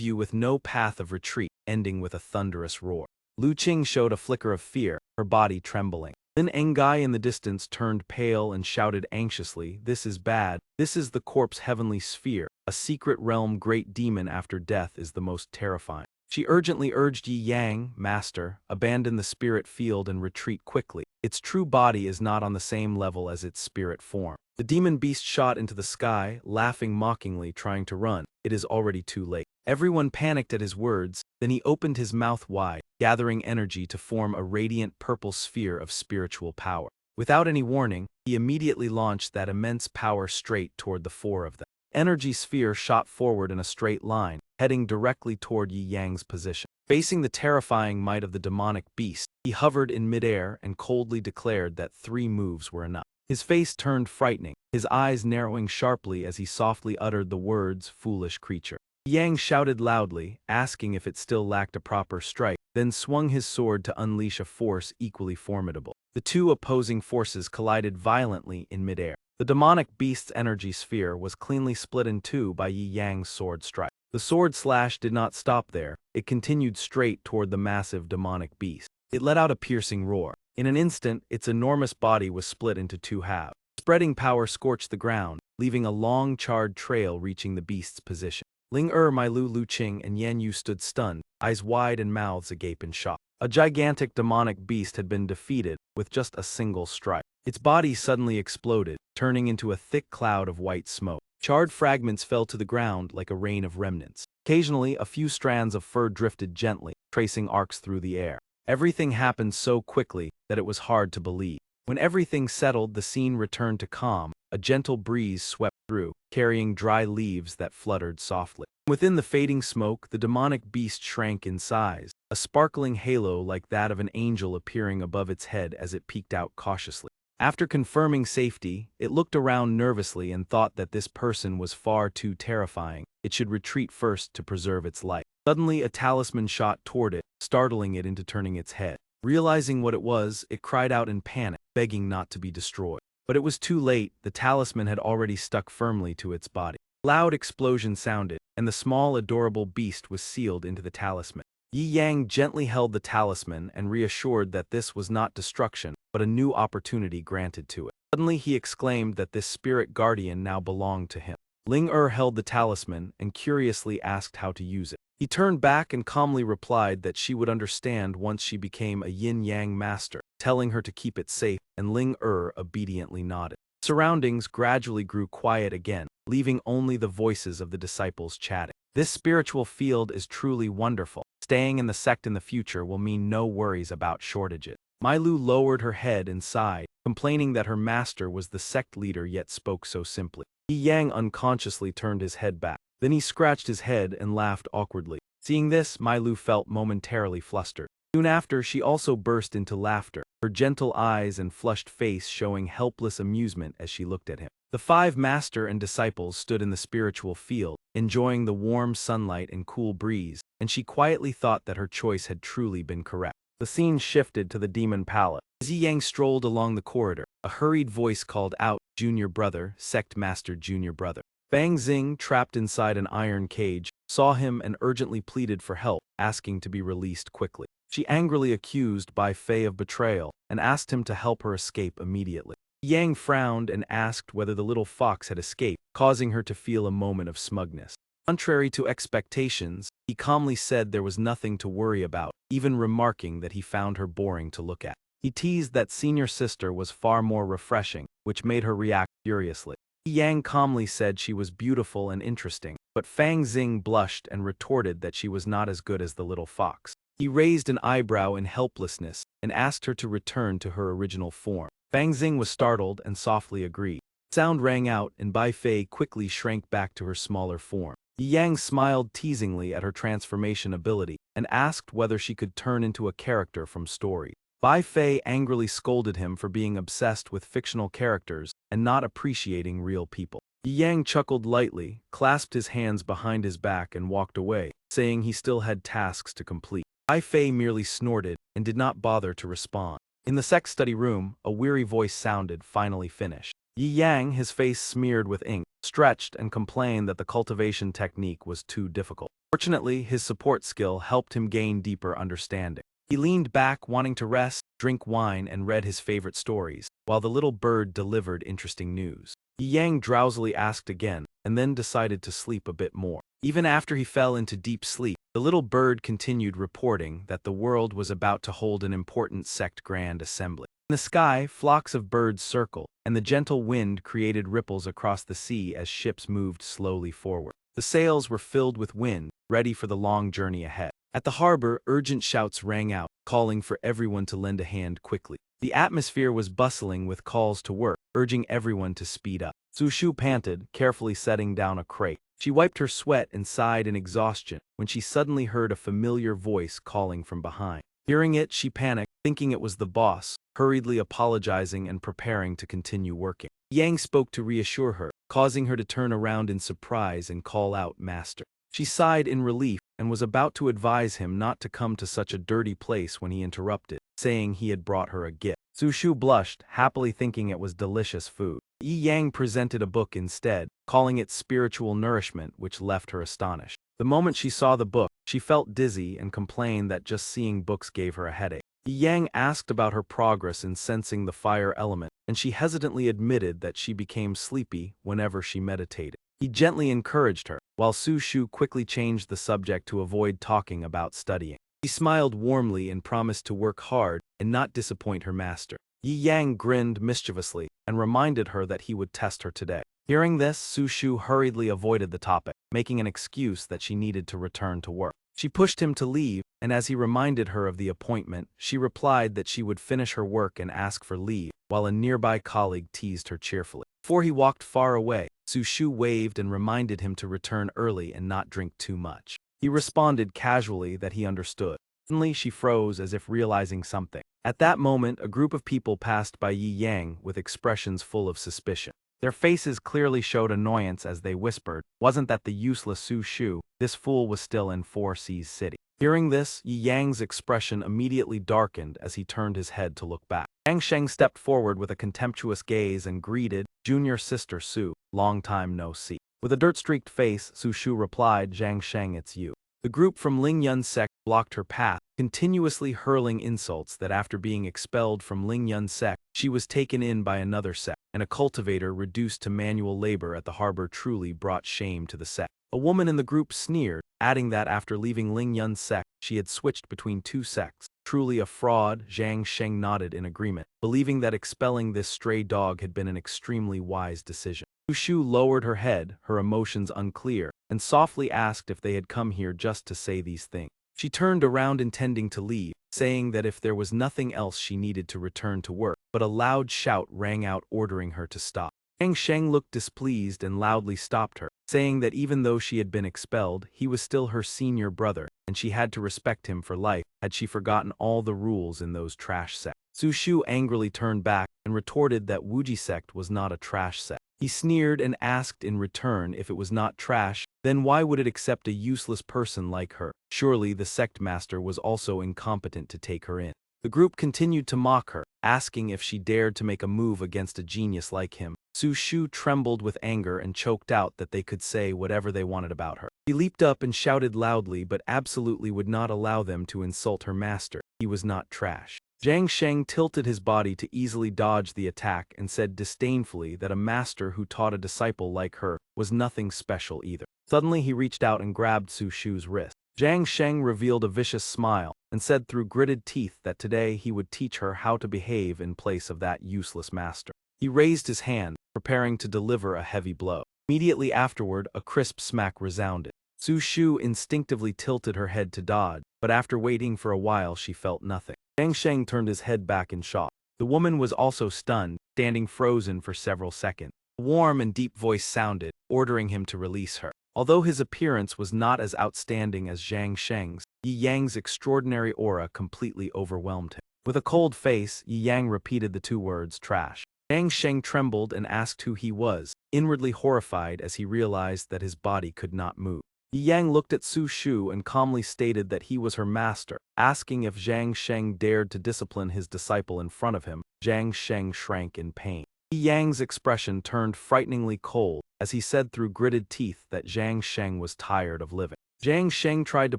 you with no path of retreat," ending with a thunderous roar. Lu Qing showed a flicker of fear, her body trembling. Lin Engai in the distance turned pale and shouted anxiously, "This is bad. This is the corpse heavenly sphere. A secret realm great demon after death is the most terrifying." She urgently urged Yi Yang, "Master, abandon the spirit field and retreat quickly. Its true body is not on the same level as its spirit form." The demon beast shot into the sky, laughing mockingly, trying to run. It is already too late. Everyone panicked at his words, then he opened his mouth wide, gathering energy to form a radiant purple sphere of spiritual power. Without any warning, he immediately launched that immense power straight toward the four of them. Energy sphere shot forward in a straight line, heading directly toward Yi Yang's position. Facing the terrifying might of the demonic beast, he hovered in midair and coldly declared that 3 moves were enough. His face turned frightening, his eyes narrowing sharply as he softly uttered the words, "Foolish creature." Yang shouted loudly, asking if it still lacked a proper strike, then swung his sword to unleash a force equally formidable. The two opposing forces collided violently in midair. The demonic beast's energy sphere was cleanly split in two by Yi Yang's sword strike. The sword slash did not stop there, it continued straight toward the massive demonic beast. It let out a piercing roar. In an instant, its enormous body was split into two halves. Spreading power scorched the ground, leaving a long charred trail reaching the beast's position. Ling Mailu, Lu Qing, and Yan Yu stood stunned, eyes wide and mouths agape in shock. A gigantic demonic beast had been defeated with just a single strike. Its body suddenly exploded, turning into a thick cloud of white smoke. Charred fragments fell to the ground like a rain of remnants. Occasionally, a few strands of fur drifted gently, tracing arcs through the air. Everything happened so quickly that it was hard to believe. When everything settled, the scene returned to calm. A gentle breeze swept through, carrying dry leaves that fluttered softly. Within the fading smoke, the demonic beast shrank in size, a sparkling halo like that of an angel appearing above its head as it peeked out cautiously. After confirming safety, it looked around nervously and thought that this person was far too terrifying. It should retreat first to preserve its life. Suddenly, a talisman shot toward it, startling it into turning its head. Realizing what it was, it cried out in panic, begging not to be destroyed. But it was too late. The talisman had already stuck firmly to its body. A loud explosion sounded, and the small, adorable beast was sealed into the talisman. Yi Yang gently held the talisman and reassured that this was not destruction, but a new opportunity granted to it. Suddenly he exclaimed that this spirit guardian now belonged to him. Ling held the talisman and curiously asked how to use it. He turned back and calmly replied that she would understand once she became a yin-yang master, telling her to keep it safe, and Ling obediently nodded. Surroundings gradually grew quiet again, leaving only the voices of the disciples chatting. This spiritual field is truly wonderful. Staying in the sect in the future will mean no worries about shortages. Mailu lowered her head and sighed, complaining that her master was the sect leader yet spoke so simply. Yi Yang unconsciously turned his head back. Then he scratched his head and laughed awkwardly. Seeing this, Mailu felt momentarily flustered. Soon after, she also burst into laughter, her gentle eyes and flushed face showing helpless amusement as she looked at him. The 5 master and disciples stood in the spiritual field, enjoying the warm sunlight and cool breeze, and she quietly thought that her choice had truly been correct. The scene shifted to the demon palace. As Yi Yang strolled along the corridor, a hurried voice called out, "Junior brother, sect master junior brother." Fang Xing, trapped inside an iron cage, saw him and urgently pleaded for help, asking to be released quickly. She angrily accused Bai Fei of betrayal and asked him to help her escape immediately. Yang frowned and asked whether the little fox had escaped, causing her to feel a moment of smugness. Contrary to expectations, he calmly said there was nothing to worry about, even remarking that he found her boring to look at. He teased that senior sister was far more refreshing, which made her react furiously. Yang calmly said she was beautiful and interesting, but Fang Xing blushed and retorted that she was not as good as the little fox. He raised an eyebrow in helplessness and asked her to return to her original form. Fang Xing was startled and softly agreed. Sound rang out and Bai Fei quickly shrank back to her smaller form. Yang smiled teasingly at her transformation ability and asked whether she could turn into a character from stories. Bai Fei angrily scolded him for being obsessed with fictional characters and not appreciating real people. Yang chuckled lightly, clasped his hands behind his back and walked away, saying he still had tasks to complete. Bai Fei merely snorted and did not bother to respond. In the sect study room, a weary voice sounded, finally finished. Yi Yang, his face smeared with ink, stretched and complained that the cultivation technique was too difficult. Fortunately, his support skill helped him gain deeper understanding. He leaned back, wanting to rest, drink wine, and read his favorite stories, while the little bird delivered interesting news. Yi Yang drowsily asked again, and then decided to sleep a bit more. Even after he fell into deep sleep, the little bird continued reporting that the world was about to hold an important sect grand assembly. In the sky, flocks of birds circled, and the gentle wind created ripples across the sea as ships moved slowly forward. The sails were filled with wind, ready for the long journey ahead. At the harbor, urgent shouts rang out, calling for everyone to lend a hand quickly. The atmosphere was bustling with calls to work, urging everyone to speed up. Su Shu panted, carefully setting down a crate. She wiped her sweat and sighed in exhaustion when she suddenly heard a familiar voice calling from behind. Hearing it, she panicked, thinking it was the boss, hurriedly apologizing and preparing to continue working. Yang spoke to reassure her, causing her to turn around in surprise and call out, "Master." She sighed in relief and was about to advise him not to come to such a dirty place when he interrupted, saying he had brought her a gift. Su Shu blushed, happily thinking it was delicious food. Yi Yang presented a book instead, calling it Spiritual Nourishment, which left her astonished. The moment she saw the book, she felt dizzy and complained that just seeing books gave her a headache. Yang asked about her progress in sensing the fire element, and she hesitantly admitted that she became sleepy whenever she meditated. He gently encouraged her, while Su Shu quickly changed the subject to avoid talking about studying. She smiled warmly and promised to work hard and not disappoint her master. Yi Yang grinned mischievously and reminded her that he would test her today. Hearing this, Su Shu hurriedly avoided the topic, making an excuse that she needed to return to work. She pushed him to leave, and as he reminded her of the appointment, she replied that she would finish her work and ask for leave, while a nearby colleague teased her cheerfully. Before he walked far away, Su Shu waved and reminded him to return early and not drink too much. He responded casually that he understood. Suddenly she froze as if realizing something. At that moment, a group of people passed by Yi Yang with expressions full of suspicion. Their faces clearly showed annoyance as they whispered, "Wasn't that the useless Su Shu? This fool was still in 4C's city." Hearing this, Yi Yang's expression immediately darkened as he turned his head to look back. Zhang Sheng stepped forward with a contemptuous gaze and greeted, "Junior sister Su, long time no see." With a dirt-streaked face, Su Shu replied, "Zhang Sheng, it's you." The group from Ling Yun's sect blocked her path, continuously hurling insults that after being expelled from Ling Yun's sect, she was taken in by another sect, and a cultivator reduced to manual labor at the harbor truly brought shame to the sect. A woman in the group sneered, adding that after leaving Ling Yun's sect, she had switched between two sects. Truly a fraud, Zhang Sheng nodded in agreement, believing that expelling this stray dog had been an extremely wise decision. Su Shu lowered her head, her emotions unclear, and softly asked if they had come here just to say these things. She turned around intending to leave, saying that if there was nothing else she needed to return to work, but a loud shout rang out ordering her to stop. Zhang Sheng looked displeased and loudly stopped her, saying that even though she had been expelled, he was still her senior brother, and she had to respect him for life. Had she forgotten all the rules in those trash sects? Su Shu angrily turned back and retorted that Wuji sect was not a trash sect. He sneered and asked in return if it was not trash, then why would it accept a useless person like her? Surely the sect master was also incompetent to take her in. The group continued to mock her, asking if she dared to make a move against a genius like him. Su Shu trembled with anger and choked out that they could say whatever they wanted about her. She leaped up and shouted loudly but absolutely would not allow them to insult her master. He was not trash. Zhang Sheng tilted his body to easily dodge the attack and said disdainfully that a master who taught a disciple like her was nothing special either. Suddenly he reached out and grabbed Su Shu's wrist. Zhang Sheng revealed a vicious smile and said through gritted teeth that today he would teach her how to behave in place of that useless master. He raised his hand, preparing to deliver a heavy blow. Immediately afterward, a crisp smack resounded. Su Shu instinctively tilted her head to dodge, but after waiting for a while she felt nothing. Zhang Sheng turned his head back in shock. The woman was also stunned, standing frozen for several seconds. A warm and deep voice sounded, ordering him to release her. Although his appearance was not as outstanding as Zhang Sheng's, Yi Yang's extraordinary aura completely overwhelmed him. With a cold face, Yi Yang repeated the two words, "trash." Zhang Sheng trembled and asked who he was, inwardly horrified as he realized that his body could not move. Yi Yang looked at Su Shu and calmly stated that he was her master, asking if Zhang Sheng dared to discipline his disciple in front of him. Zhang Sheng shrank in pain. Yi Yang's expression turned frighteningly cold as he said through gritted teeth that Zhang Sheng was tired of living. Zhang Sheng tried to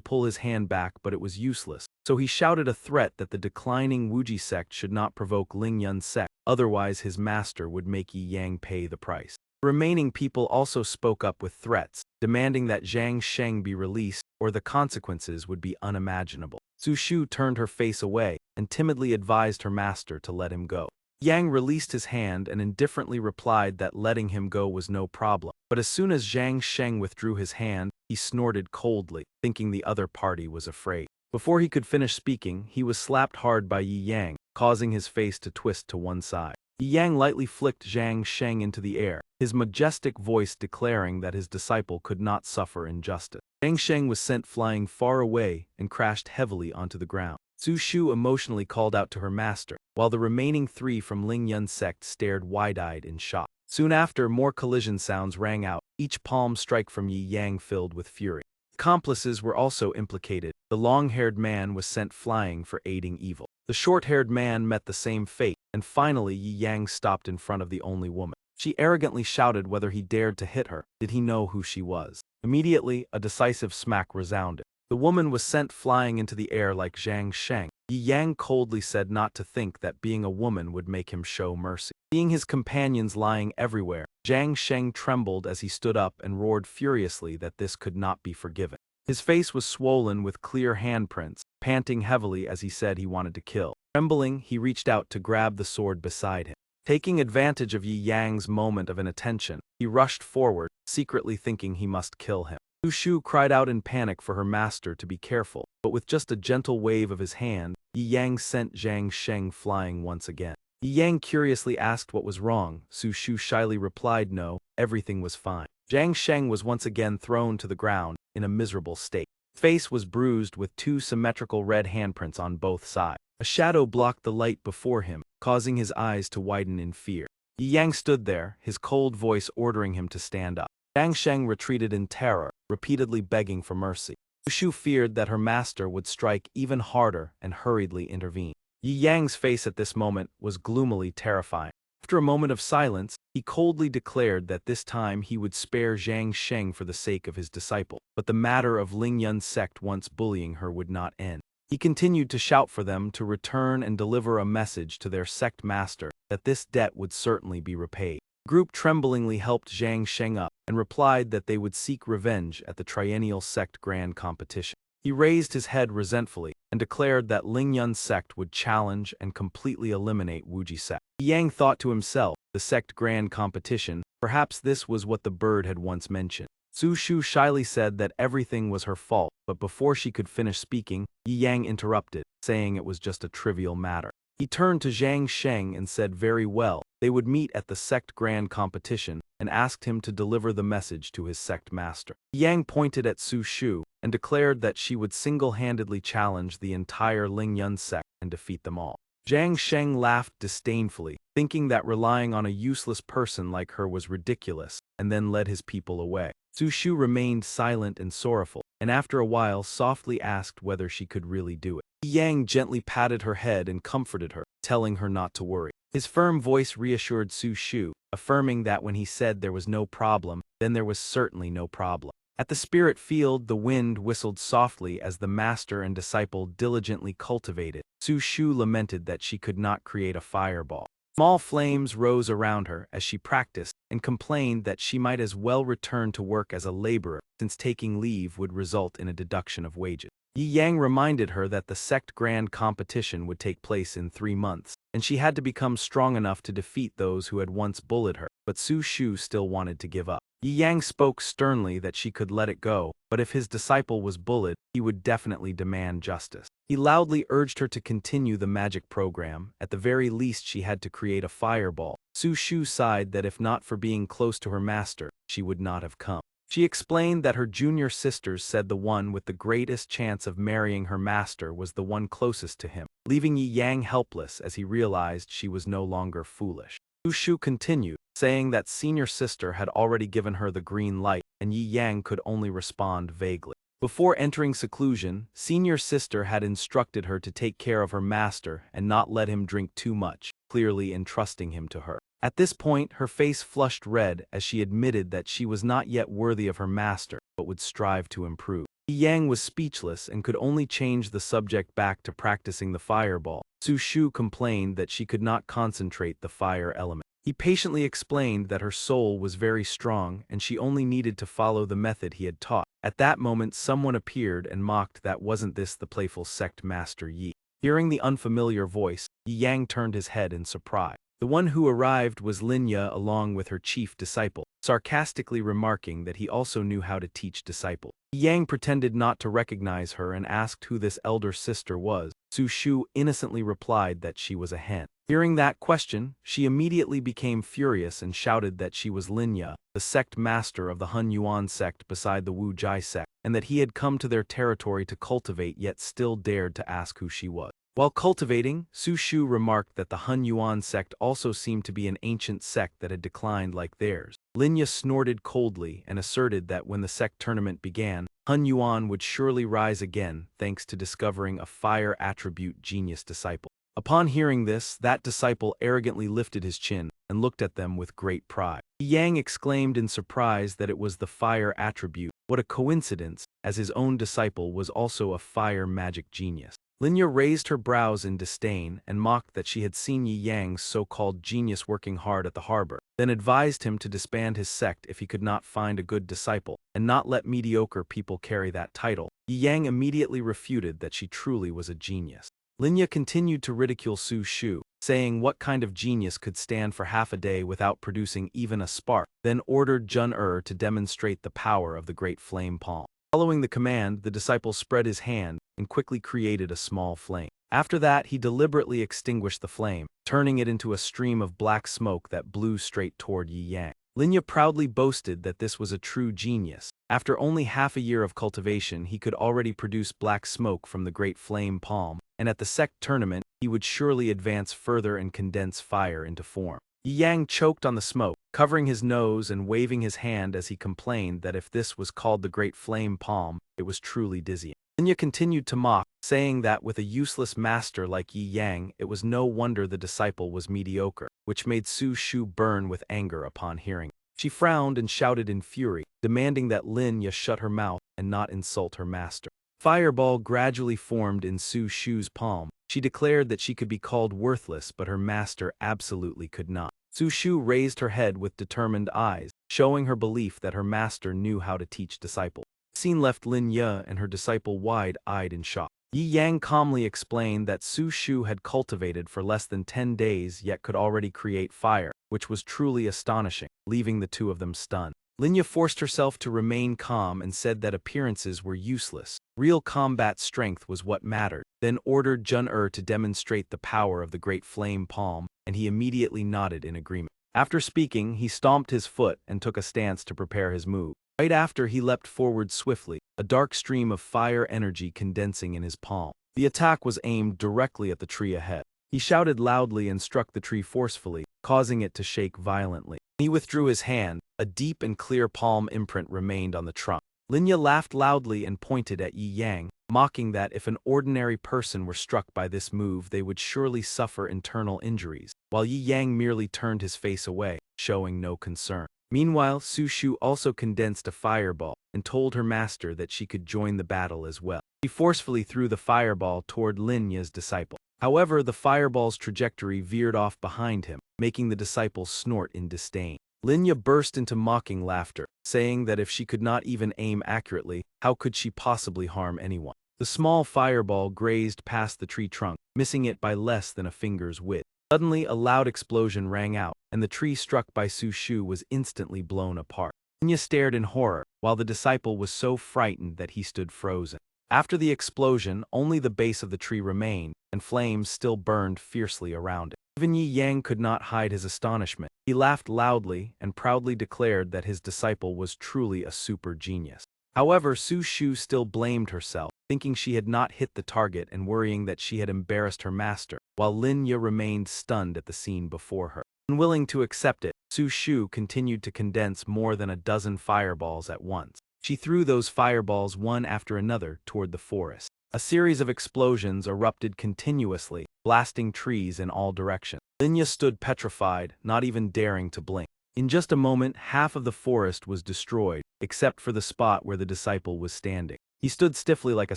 pull his hand back, but it was useless, so he shouted a threat that the declining Wuji sect should not provoke Ling Yun's sect, otherwise his master would make Yi Yang pay the price. The remaining people also spoke up with threats, demanding that Zhang Sheng be released or the consequences would be unimaginable. Su Shu turned her face away and timidly advised her master to let him go. Yang released his hand and indifferently replied that letting him go was no problem, but as soon as Zhang Sheng withdrew his hand, he snorted coldly, thinking the other party was afraid. Before he could finish speaking, he was slapped hard by Yi Yang, causing his face to twist to one side. Yi Yang lightly flicked Zhang Sheng into the air, his majestic voice declaring that his disciple could not suffer injustice. Zhang Sheng was sent flying far away and crashed heavily onto the ground. Su Shu emotionally called out to her master, while the remaining three from Ling Yun's sect stared wide-eyed in shock. Soon after, more collision sounds rang out, each palm strike from Yi Yang filled with fury. Accomplices were also implicated. The long-haired man was sent flying for aiding evil. The short-haired man met the same fate, and finally Yi Yang stopped in front of the only woman. She arrogantly shouted whether he dared to hit her. Did he know who she was? Immediately, a decisive smack resounded. The woman was sent flying into the air like Zhang Sheng. Yi Yang coldly said not to think that being a woman would make him show mercy. Seeing his companions lying everywhere, Zhang Sheng trembled as he stood up and roared furiously that this could not be forgiven. His face was swollen with clear handprints, panting heavily as he said he wanted to kill. Trembling, he reached out to grab the sword beside him. Taking advantage of Yi Yang's moment of inattention, he rushed forward, secretly thinking he must kill him. Su Shu cried out in panic for her master to be careful, but with just a gentle wave of his hand, Yi Yang sent Zhang Sheng flying once again. Yi Yang curiously asked what was wrong. Su Shu shyly replied no, everything was fine. Zhang Sheng was once again thrown to the ground, in a miserable state. His face was bruised with 2 symmetrical red handprints on both sides. A shadow blocked the light before him, causing his eyes to widen in fear. Yi Yang stood there, his cold voice ordering him to stand up. Zhang Sheng retreated in terror, repeatedly begging for mercy. Su Shu feared that her master would strike even harder and hurriedly intervened. Yi Yang's face at this moment was gloomily terrifying. After a moment of silence, he coldly declared that this time he would spare Zhang Sheng for the sake of his disciple, but the matter of Ling Yun's sect once bullying her would not end. He continued to shout for them to return and deliver a message to their sect master that this debt would certainly be repaid. The group tremblingly helped Zhang Sheng up and replied that they would seek revenge at the triennial sect grand competition. He raised his head resentfully and declared that Ling Yun's sect would challenge and completely eliminate Wuji sect. Yang thought to himself, the sect grand competition, perhaps this was what the bird had once mentioned. Su Shu shyly said that everything was her fault, but before she could finish speaking, Yi Yang interrupted, saying it was just a trivial matter. He turned to Zhang Sheng and said very well, they would meet at the sect grand competition, and asked him to deliver the message to his sect master. Yang pointed at Su Shu and declared that she would single-handedly challenge the entire Ling Yun sect and defeat them all. Zhang Sheng laughed disdainfully, thinking that relying on a useless person like her was ridiculous, and then led his people away. Su Shu remained silent and sorrowful, and after a while softly asked whether she could really do it. Yang gently patted her head and comforted her, telling her not to worry. His firm voice reassured Su Shu, affirming that when he said there was no problem, then there was certainly no problem. At the spirit field, the wind whistled softly as the master and disciple diligently cultivated. Su Shu lamented that she could not create a fireball. Small flames rose around her as she practiced and complained that she might as well return to work as a laborer, since taking leave would result in a deduction of wages. Yi Yang reminded her that the sect grand competition would take place in 3 months, and she had to become strong enough to defeat those who had once bullied her, but Su Shu still wanted to give up. Yi Yang spoke sternly that she could let it go, but if his disciple was bullied, he would definitely demand justice. He loudly urged her to continue the magic program. At the very least she had to create a fireball. Su Shu sighed that if not for being close to her master, she would not have come. She explained that her junior sisters said the one with the greatest chance of marrying her master was the one closest to him, leaving Yi Yang helpless as he realized she was no longer foolish. Su Shu continued, saying that senior sister had already given her the green light, and Yi Yang could only respond vaguely. Before entering seclusion, senior sister had instructed her to take care of her master and not let him drink too much, clearly entrusting him to her. At this point, her face flushed red as she admitted that she was not yet worthy of her master, but would strive to improve. Yi Yang was speechless and could only change the subject back to practicing the fireball. Su Shu complained that she could not concentrate the fire element. He patiently explained that her soul was very strong and she only needed to follow the method he had taught. At that moment someone appeared and mocked that wasn't this the playful sect master Yi. Hearing the unfamiliar voice, Yi Yang turned his head in surprise. The one who arrived was Linya along with her chief disciple, sarcastically remarking that he also knew how to teach disciples. Yang pretended not to recognize her and asked who this elder sister was. Su Shu innocently replied that she was a hen. Hearing that question, she immediately became furious and shouted that she was Linya, the sect master of the Hun Yuan sect beside the Wu Jai sect, and that he had come to their territory to cultivate yet still dared to ask who she was. While cultivating, Su Shu remarked that the Hun Yuan sect also seemed to be an ancient sect that had declined like theirs. Linya snorted coldly and asserted that when the sect tournament began, Hun Yuan would surely rise again thanks to discovering a fire attribute genius disciple. Upon hearing this, that disciple arrogantly lifted his chin and looked at them with great pride. Yang exclaimed in surprise that it was the fire attribute. What a coincidence, as his own disciple was also a fire magic genius. Linya raised her brows in disdain and mocked that she had seen Yi Yang's so-called genius working hard at the harbor, then advised him to disband his sect if he could not find a good disciple, and not let mediocre people carry that title. Yi Yang immediately refuted that she truly was a genius. Linya continued to ridicule Su Shu, saying what kind of genius could stand for half a day without producing even a spark, then ordered Jun to demonstrate the power of the great flame palm. Following the command, the disciple spread his hand and quickly created a small flame. After that, he deliberately extinguished the flame, turning it into a stream of black smoke that blew straight toward Yi Yang. Linya proudly boasted that this was a true genius. After only half a year of cultivation, he could already produce black smoke from the great flame palm, and at the sect tournament, he would surely advance further and condense fire into form. Yi Yang choked on the smoke, covering his nose and waving his hand as he complained that if this was called the great flame palm, it was truly dizzying. Linya continued to mock, saying that with a useless master like Yi Yang, it was no wonder the disciple was mediocre, which made Su Shu burn with anger upon hearing. She frowned and shouted in fury, demanding that Linya shut her mouth and not insult her master. Fireball gradually formed in Su Shu's palm. She declared that she could be called worthless, but her master absolutely could not. Su Shu raised her head with determined eyes, showing her belief that her master knew how to teach disciples. The scene left Linya and her disciple wide-eyed in shock. Yi Yang calmly explained that Su Shu had cultivated for less than 10 days yet could already create fire, which was truly astonishing, leaving the two of them stunned. Linya forced herself to remain calm and said that appearances were useless. Real combat strength was what mattered, then ordered Jun to demonstrate the power of the great flame palm, and he immediately nodded in agreement. After speaking, he stomped his foot and took a stance to prepare his move. Right after, he leapt forward swiftly, a dark stream of fire energy condensing in his palm. The attack was aimed directly at the tree ahead. He shouted loudly and struck the tree forcefully, causing it to shake violently. He withdrew his hand. A deep and clear palm imprint remained on the trunk. Linya laughed loudly and pointed at Yi Yang, mocking that if an ordinary person were struck by this move they would surely suffer internal injuries, while Yi Yang merely turned his face away, showing no concern. Meanwhile, Su Shu also condensed a fireball and told her master that she could join the battle as well. He forcefully threw the fireball toward Linya's disciple. However, the fireball's trajectory veered off behind him, making the disciple snort in disdain. Linya burst into mocking laughter, saying that if she could not even aim accurately, how could she possibly harm anyone? The small fireball grazed past the tree trunk, missing it by less than a finger's width. Suddenly, a loud explosion rang out, and the tree struck by Su Shu was instantly blown apart. Linya stared in horror, while the disciple was so frightened that he stood frozen. After the explosion, only the base of the tree remained, and flames still burned fiercely around it. Even Yi Yang could not hide his astonishment. He laughed loudly and proudly declared that his disciple was truly a super genius. However, Su Shu still blamed herself, thinking she had not hit the target and worrying that she had embarrassed her master, while Linya remained stunned at the scene before her. Unwilling to accept it, Su Shu continued to condense more than a dozen fireballs at once. She threw those fireballs one after another toward the forest. A series of explosions erupted continuously, blasting trees in all directions. Linya stood petrified, not even daring to blink. In just a moment, half of the forest was destroyed, except for the spot where the disciple was standing. He stood stiffly like a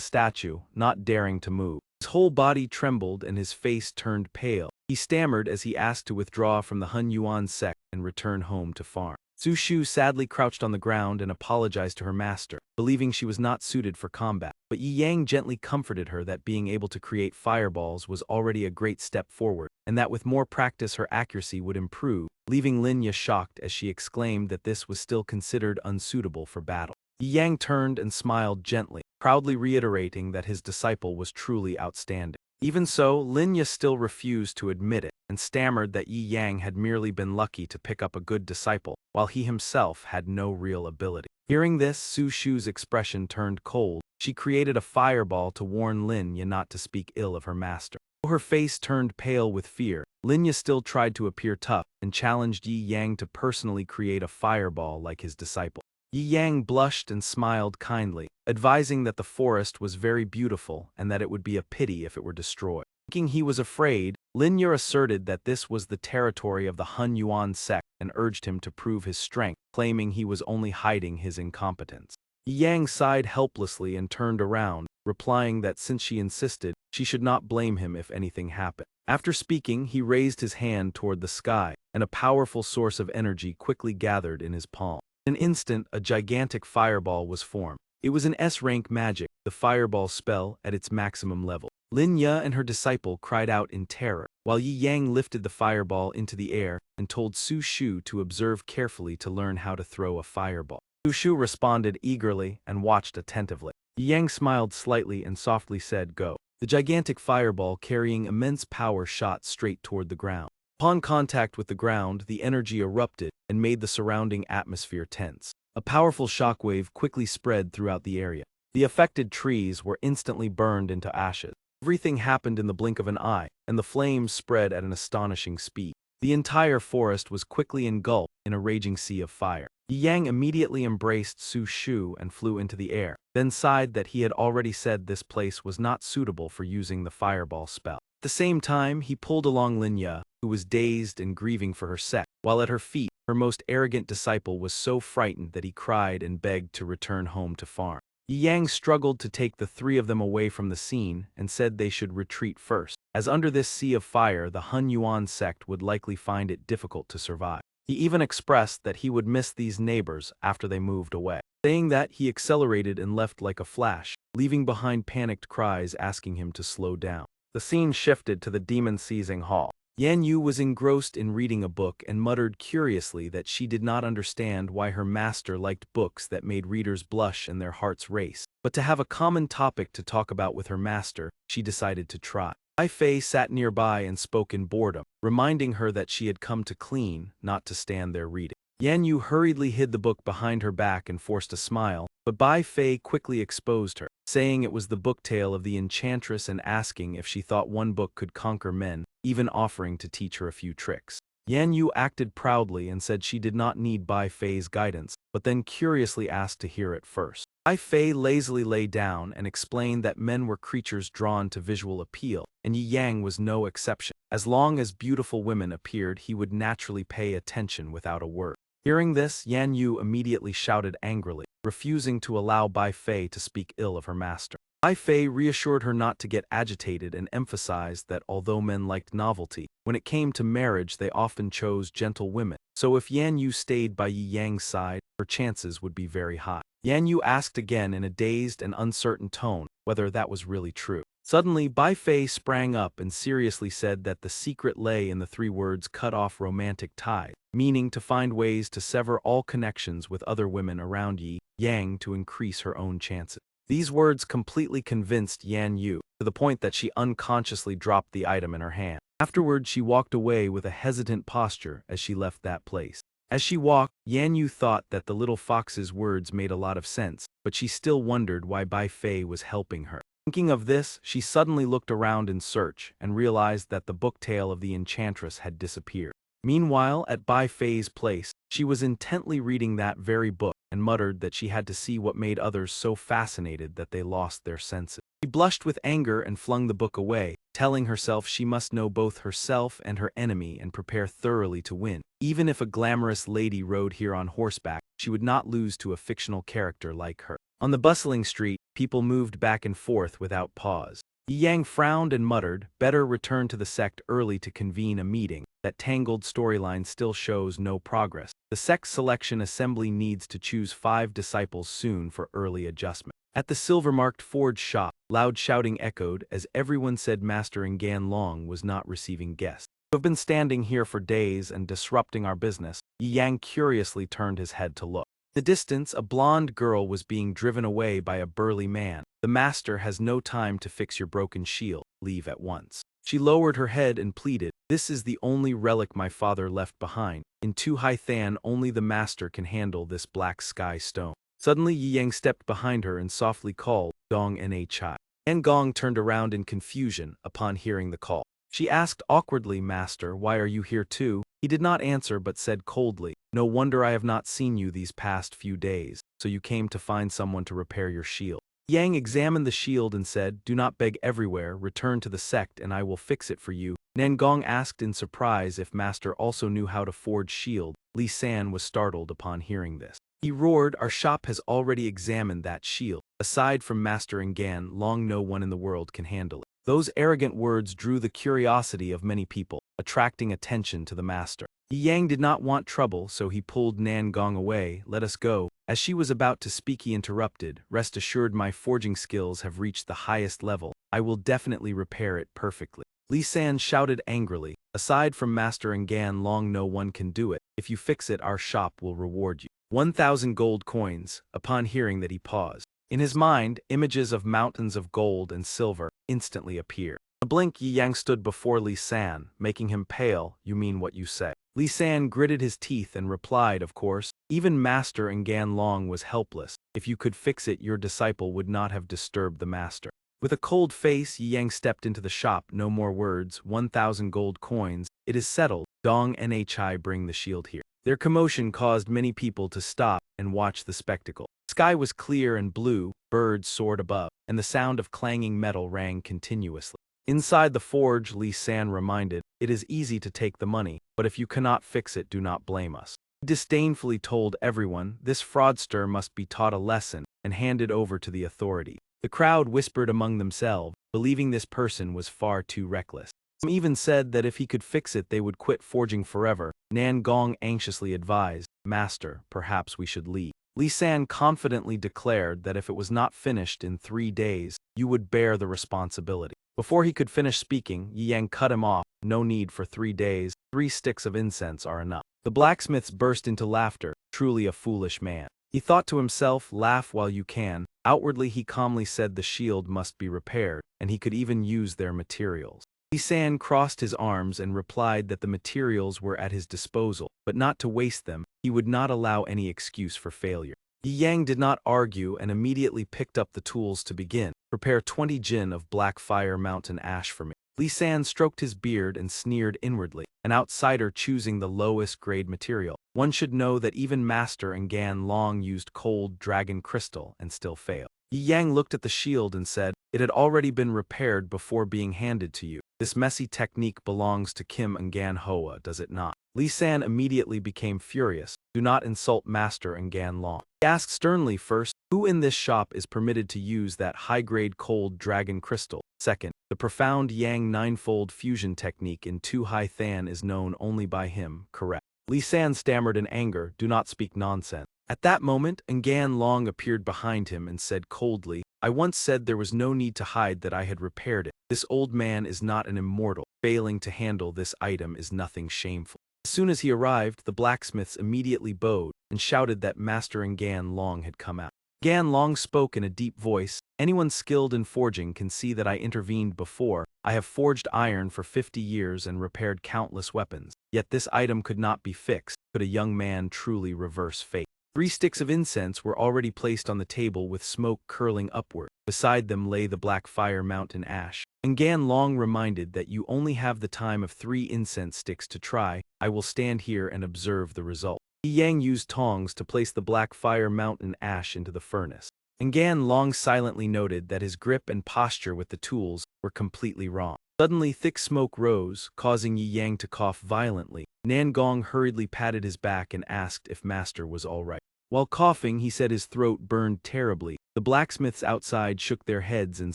statue, not daring to move. His whole body trembled and his face turned pale. He stammered as he asked to withdraw from the Hun Yuan sect and return home to farm. Su Shu sadly crouched on the ground and apologized to her master, believing she was not suited for combat. But Yi Yang gently comforted her that being able to create fireballs was already a great step forward, and that with more practice her accuracy would improve, leaving Linya shocked as she exclaimed that this was still considered unsuitable for battle. Yi Yang turned and smiled gently, proudly reiterating that his disciple was truly outstanding. Even so, Linya still refused to admit it, and stammered that Yi Yang had merely been lucky to pick up a good disciple, while he himself had no real ability. Hearing this, Su Shu's expression turned cold. She created a fireball to warn Linya not to speak ill of her master. Though her face turned pale with fear, Linya still tried to appear tough, and challenged Yi Yang to personally create a fireball like his disciple. Yi Yang blushed and smiled kindly, advising that the forest was very beautiful and that it would be a pity if it were destroyed. Thinking he was afraid, Lin Yu asserted that this was the territory of the Hun Yuan sect and urged him to prove his strength, claiming he was only hiding his incompetence. Yang sighed helplessly and turned around, replying that since she insisted, she should not blame him if anything happened. After speaking, he raised his hand toward the sky, and a powerful source of energy quickly gathered in his palm. In an instant, a gigantic fireball was formed. It was an S-rank magic, the fireball spell at its maximum level. Lin Yu and her disciple cried out in terror, while Yi Yang lifted the fireball into the air and told Su Shu to observe carefully to learn how to throw a fireball. Su Shu responded eagerly and watched attentively. Yi Yang smiled slightly and softly said, "Go." The gigantic fireball carrying immense power shot straight toward the ground. Upon contact with the ground, the energy erupted and made the surrounding atmosphere tense. A powerful shockwave quickly spread throughout the area. The affected trees were instantly burned into ashes. Everything happened in the blink of an eye, and the flames spread at an astonishing speed. The entire forest was quickly engulfed in a raging sea of fire. Yi Yang immediately embraced Su Shu and flew into the air, then sighed that he had already said this place was not suitable for using the fireball spell. At the same time, he pulled along Lin Yu, who was dazed and grieving for her sect, while at her feet, her most arrogant disciple was so frightened that he cried and begged to return home to farm. Yi Yang struggled to take the three of them away from the scene and said they should retreat first, as under this sea of fire the Hun Yuan sect would likely find it difficult to survive. He even expressed that he would miss these neighbors after they moved away. Saying that, he accelerated and left like a flash, leaving behind panicked cries asking him to slow down. The scene shifted to the demon-seizing hall. Yan Yu was engrossed in reading a book and muttered curiously that she did not understand why her master liked books that made readers blush and their hearts race. But to have a common topic to talk about with her master, she decided to try. Bai Fei sat nearby and spoke in boredom, reminding her that she had come to clean, not to stand there reading. Yan Yu hurriedly hid the book behind her back and forced a smile, but Bai Fei quickly exposed her, saying it was the book tale of the enchantress and asking if she thought one book could conquer men, even offering to teach her a few tricks. Yan Yu acted proudly and said she did not need Bai Fei's guidance, but then curiously asked to hear it first. Bai Fei lazily lay down and explained that men were creatures drawn to visual appeal, and Yi Yang was no exception. As long as beautiful women appeared, he would naturally pay attention without a word. Hearing this, Yan Yu immediately shouted angrily, refusing to allow Bai Fei to speak ill of her master. Bai Fei reassured her not to get agitated and emphasized that although men liked novelty, when it came to marriage they often chose gentle women, so if Yan Yu stayed by Yi Yang's side, her chances would be very high. Yan Yu asked again in a dazed and uncertain tone whether that was really true. Suddenly, Bai Fei sprang up and seriously said that the secret lay in the three words "cut off romantic ties," meaning to find ways to sever all connections with other women around Yi Yang to increase her own chances. These words completely convinced Yan Yu, to the point that she unconsciously dropped the item in her hand. Afterward, she walked away with a hesitant posture as she left that place. As she walked, Yan Yu thought that the little fox's words made a lot of sense, but she still wondered why Bai Fei was helping her. Thinking of this, she suddenly looked around in search and realized that the book tale of the enchantress had disappeared. Meanwhile, at Bai Fei's place, she was intently reading that very book and muttered that she had to see what made others so fascinated that they lost their senses. She blushed with anger and flung the book away, telling herself she must know both herself and her enemy and prepare thoroughly to win. Even if a glamorous lady rode here on horseback, she would not lose to a fictional character like her. On the bustling street, people moved back and forth without pause. Yi Yang frowned and muttered, "Better return to the sect early to convene a meeting. That tangled storyline still shows no progress. The sect's selection assembly needs to choose 5 disciples soon for early adjustment." At the silver-marked forge shop, loud shouting echoed as everyone said Master Ngan Long was not receiving guests. "You have been standing here for days and disrupting our business." Yi Yang curiously turned his head to look. In the distance, a blonde girl was being driven away by a burly man. "The master has no time to fix your broken shield. Leave at once." She lowered her head and pleaded, "This is the only relic my father left behind. In Tu Hai Than, only the master can handle this black sky stone." Suddenly, Yi Yang stepped behind her and softly called, "Dong Nha Chai." An Gong turned around in confusion upon hearing the call. She asked awkwardly, "Master, why are you here too?" He did not answer but said coldly, "No wonder I have not seen you these past few days, so you came to find someone to repair your shield." Yang examined the shield and said, "Do not beg everywhere, return to the sect and I will fix it for you." Nangong asked in surprise if Master also knew how to forge shield. Li San was startled upon hearing this. He roared, "Our shop has already examined that shield. Aside from Master and Gan Long, no one in the world can handle it." Those arrogant words drew the curiosity of many people, attracting attention to the master. Yang did not want trouble, so he pulled Nangong away. "Let us go." As she was about to speak, he interrupted, "Rest assured, my forging skills have reached the highest level. I will definitely repair it perfectly." Li San shouted angrily, "Aside from Master and Gan Long, no one can do it. If you fix it, our shop will reward you 1,000 gold coins." Upon hearing that, he paused. In his mind, images of mountains of gold and silver instantly appeared. In a blink, Yang stood before Li San, making him pale. "You mean what you say?" Li San gritted his teeth and replied, "Of course. Even Master and Gan Long was helpless. If you could fix it, your disciple would not have disturbed the Master." With a cold face, Yang stepped into the shop. "No more words. 1,000 gold coins. It is settled. Dong Nhi, bring the shield here." Their commotion caused many people to stop and watch the spectacle. The sky was clear and blue, birds soared above, and the sound of clanging metal rang continuously. Inside the forge, Li San reminded, "It is easy to take the money, but if you cannot fix it, do not blame us." He disdainfully told everyone, "This fraudster must be taught a lesson," and handed over to the authority. The crowd whispered among themselves, believing this person was far too reckless. Some even said that if he could fix it, they would quit forging forever. Nangong anxiously advised, "Master, perhaps we should leave." Li San confidently declared that if it was not finished in 3 days, you would bear the responsibility. Before he could finish speaking, Yang cut him off. "No need for 3 days, 3 sticks of incense are enough." The blacksmiths burst into laughter. Truly a foolish man. He thought to himself, "Laugh while you can." Outwardly, he calmly said the shield must be repaired, and he could even use their materials. Li San crossed his arms and replied that the materials were at his disposal, but not to waste them. He would not allow any excuse for failure. Yang did not argue and immediately picked up the tools to begin. "Prepare 20 jin of black fire mountain ash for me." Li San stroked his beard and sneered inwardly, an outsider choosing the lowest grade material. One should know that even Master and Gan Long used cold dragon crystal and still failed. Yang looked at the shield and said, "It had already been repaired before being handed to you. This messy technique belongs to Kim and Gan Hoa, does it not?" Li San immediately became furious. "Do not insult Master and Gan Long." He asked sternly, "First, who in this shop is permitted to use that high-grade cold dragon crystal? Second, the profound Yang ninefold fusion technique in Tu Hai Than is known only by him, correct?" Li San stammered in anger, "Do not speak nonsense." At that moment, Gan Long appeared behind him and said coldly, "I once said there was no need to hide that I had repaired it. This old man is not an immortal. Failing to handle this item is nothing shameful." As soon as he arrived, the blacksmiths immediately bowed and shouted that Master and Gan Long had come out. Gan Long spoke in a deep voice, "Anyone skilled in forging can see that I intervened before. I have forged iron for 50 years and repaired countless weapons. Yet this item could not be fixed. Could a young man truly reverse fate?" 3 sticks of incense were already placed on the table with smoke curling upward. Beside them lay the black fire mountain ash. And Gan Long reminded that you only have the time of 3 incense sticks to try. "I will stand here and observe the result." Yang used tongs to place the black fire mountain ash into the furnace. And Gan Long silently noted that his grip and posture with the tools were completely wrong. Suddenly thick smoke rose, causing Yang to cough violently. Nangong hurriedly patted his back and asked if Master was all right. While coughing, he said his throat burned terribly. The blacksmiths outside shook their heads and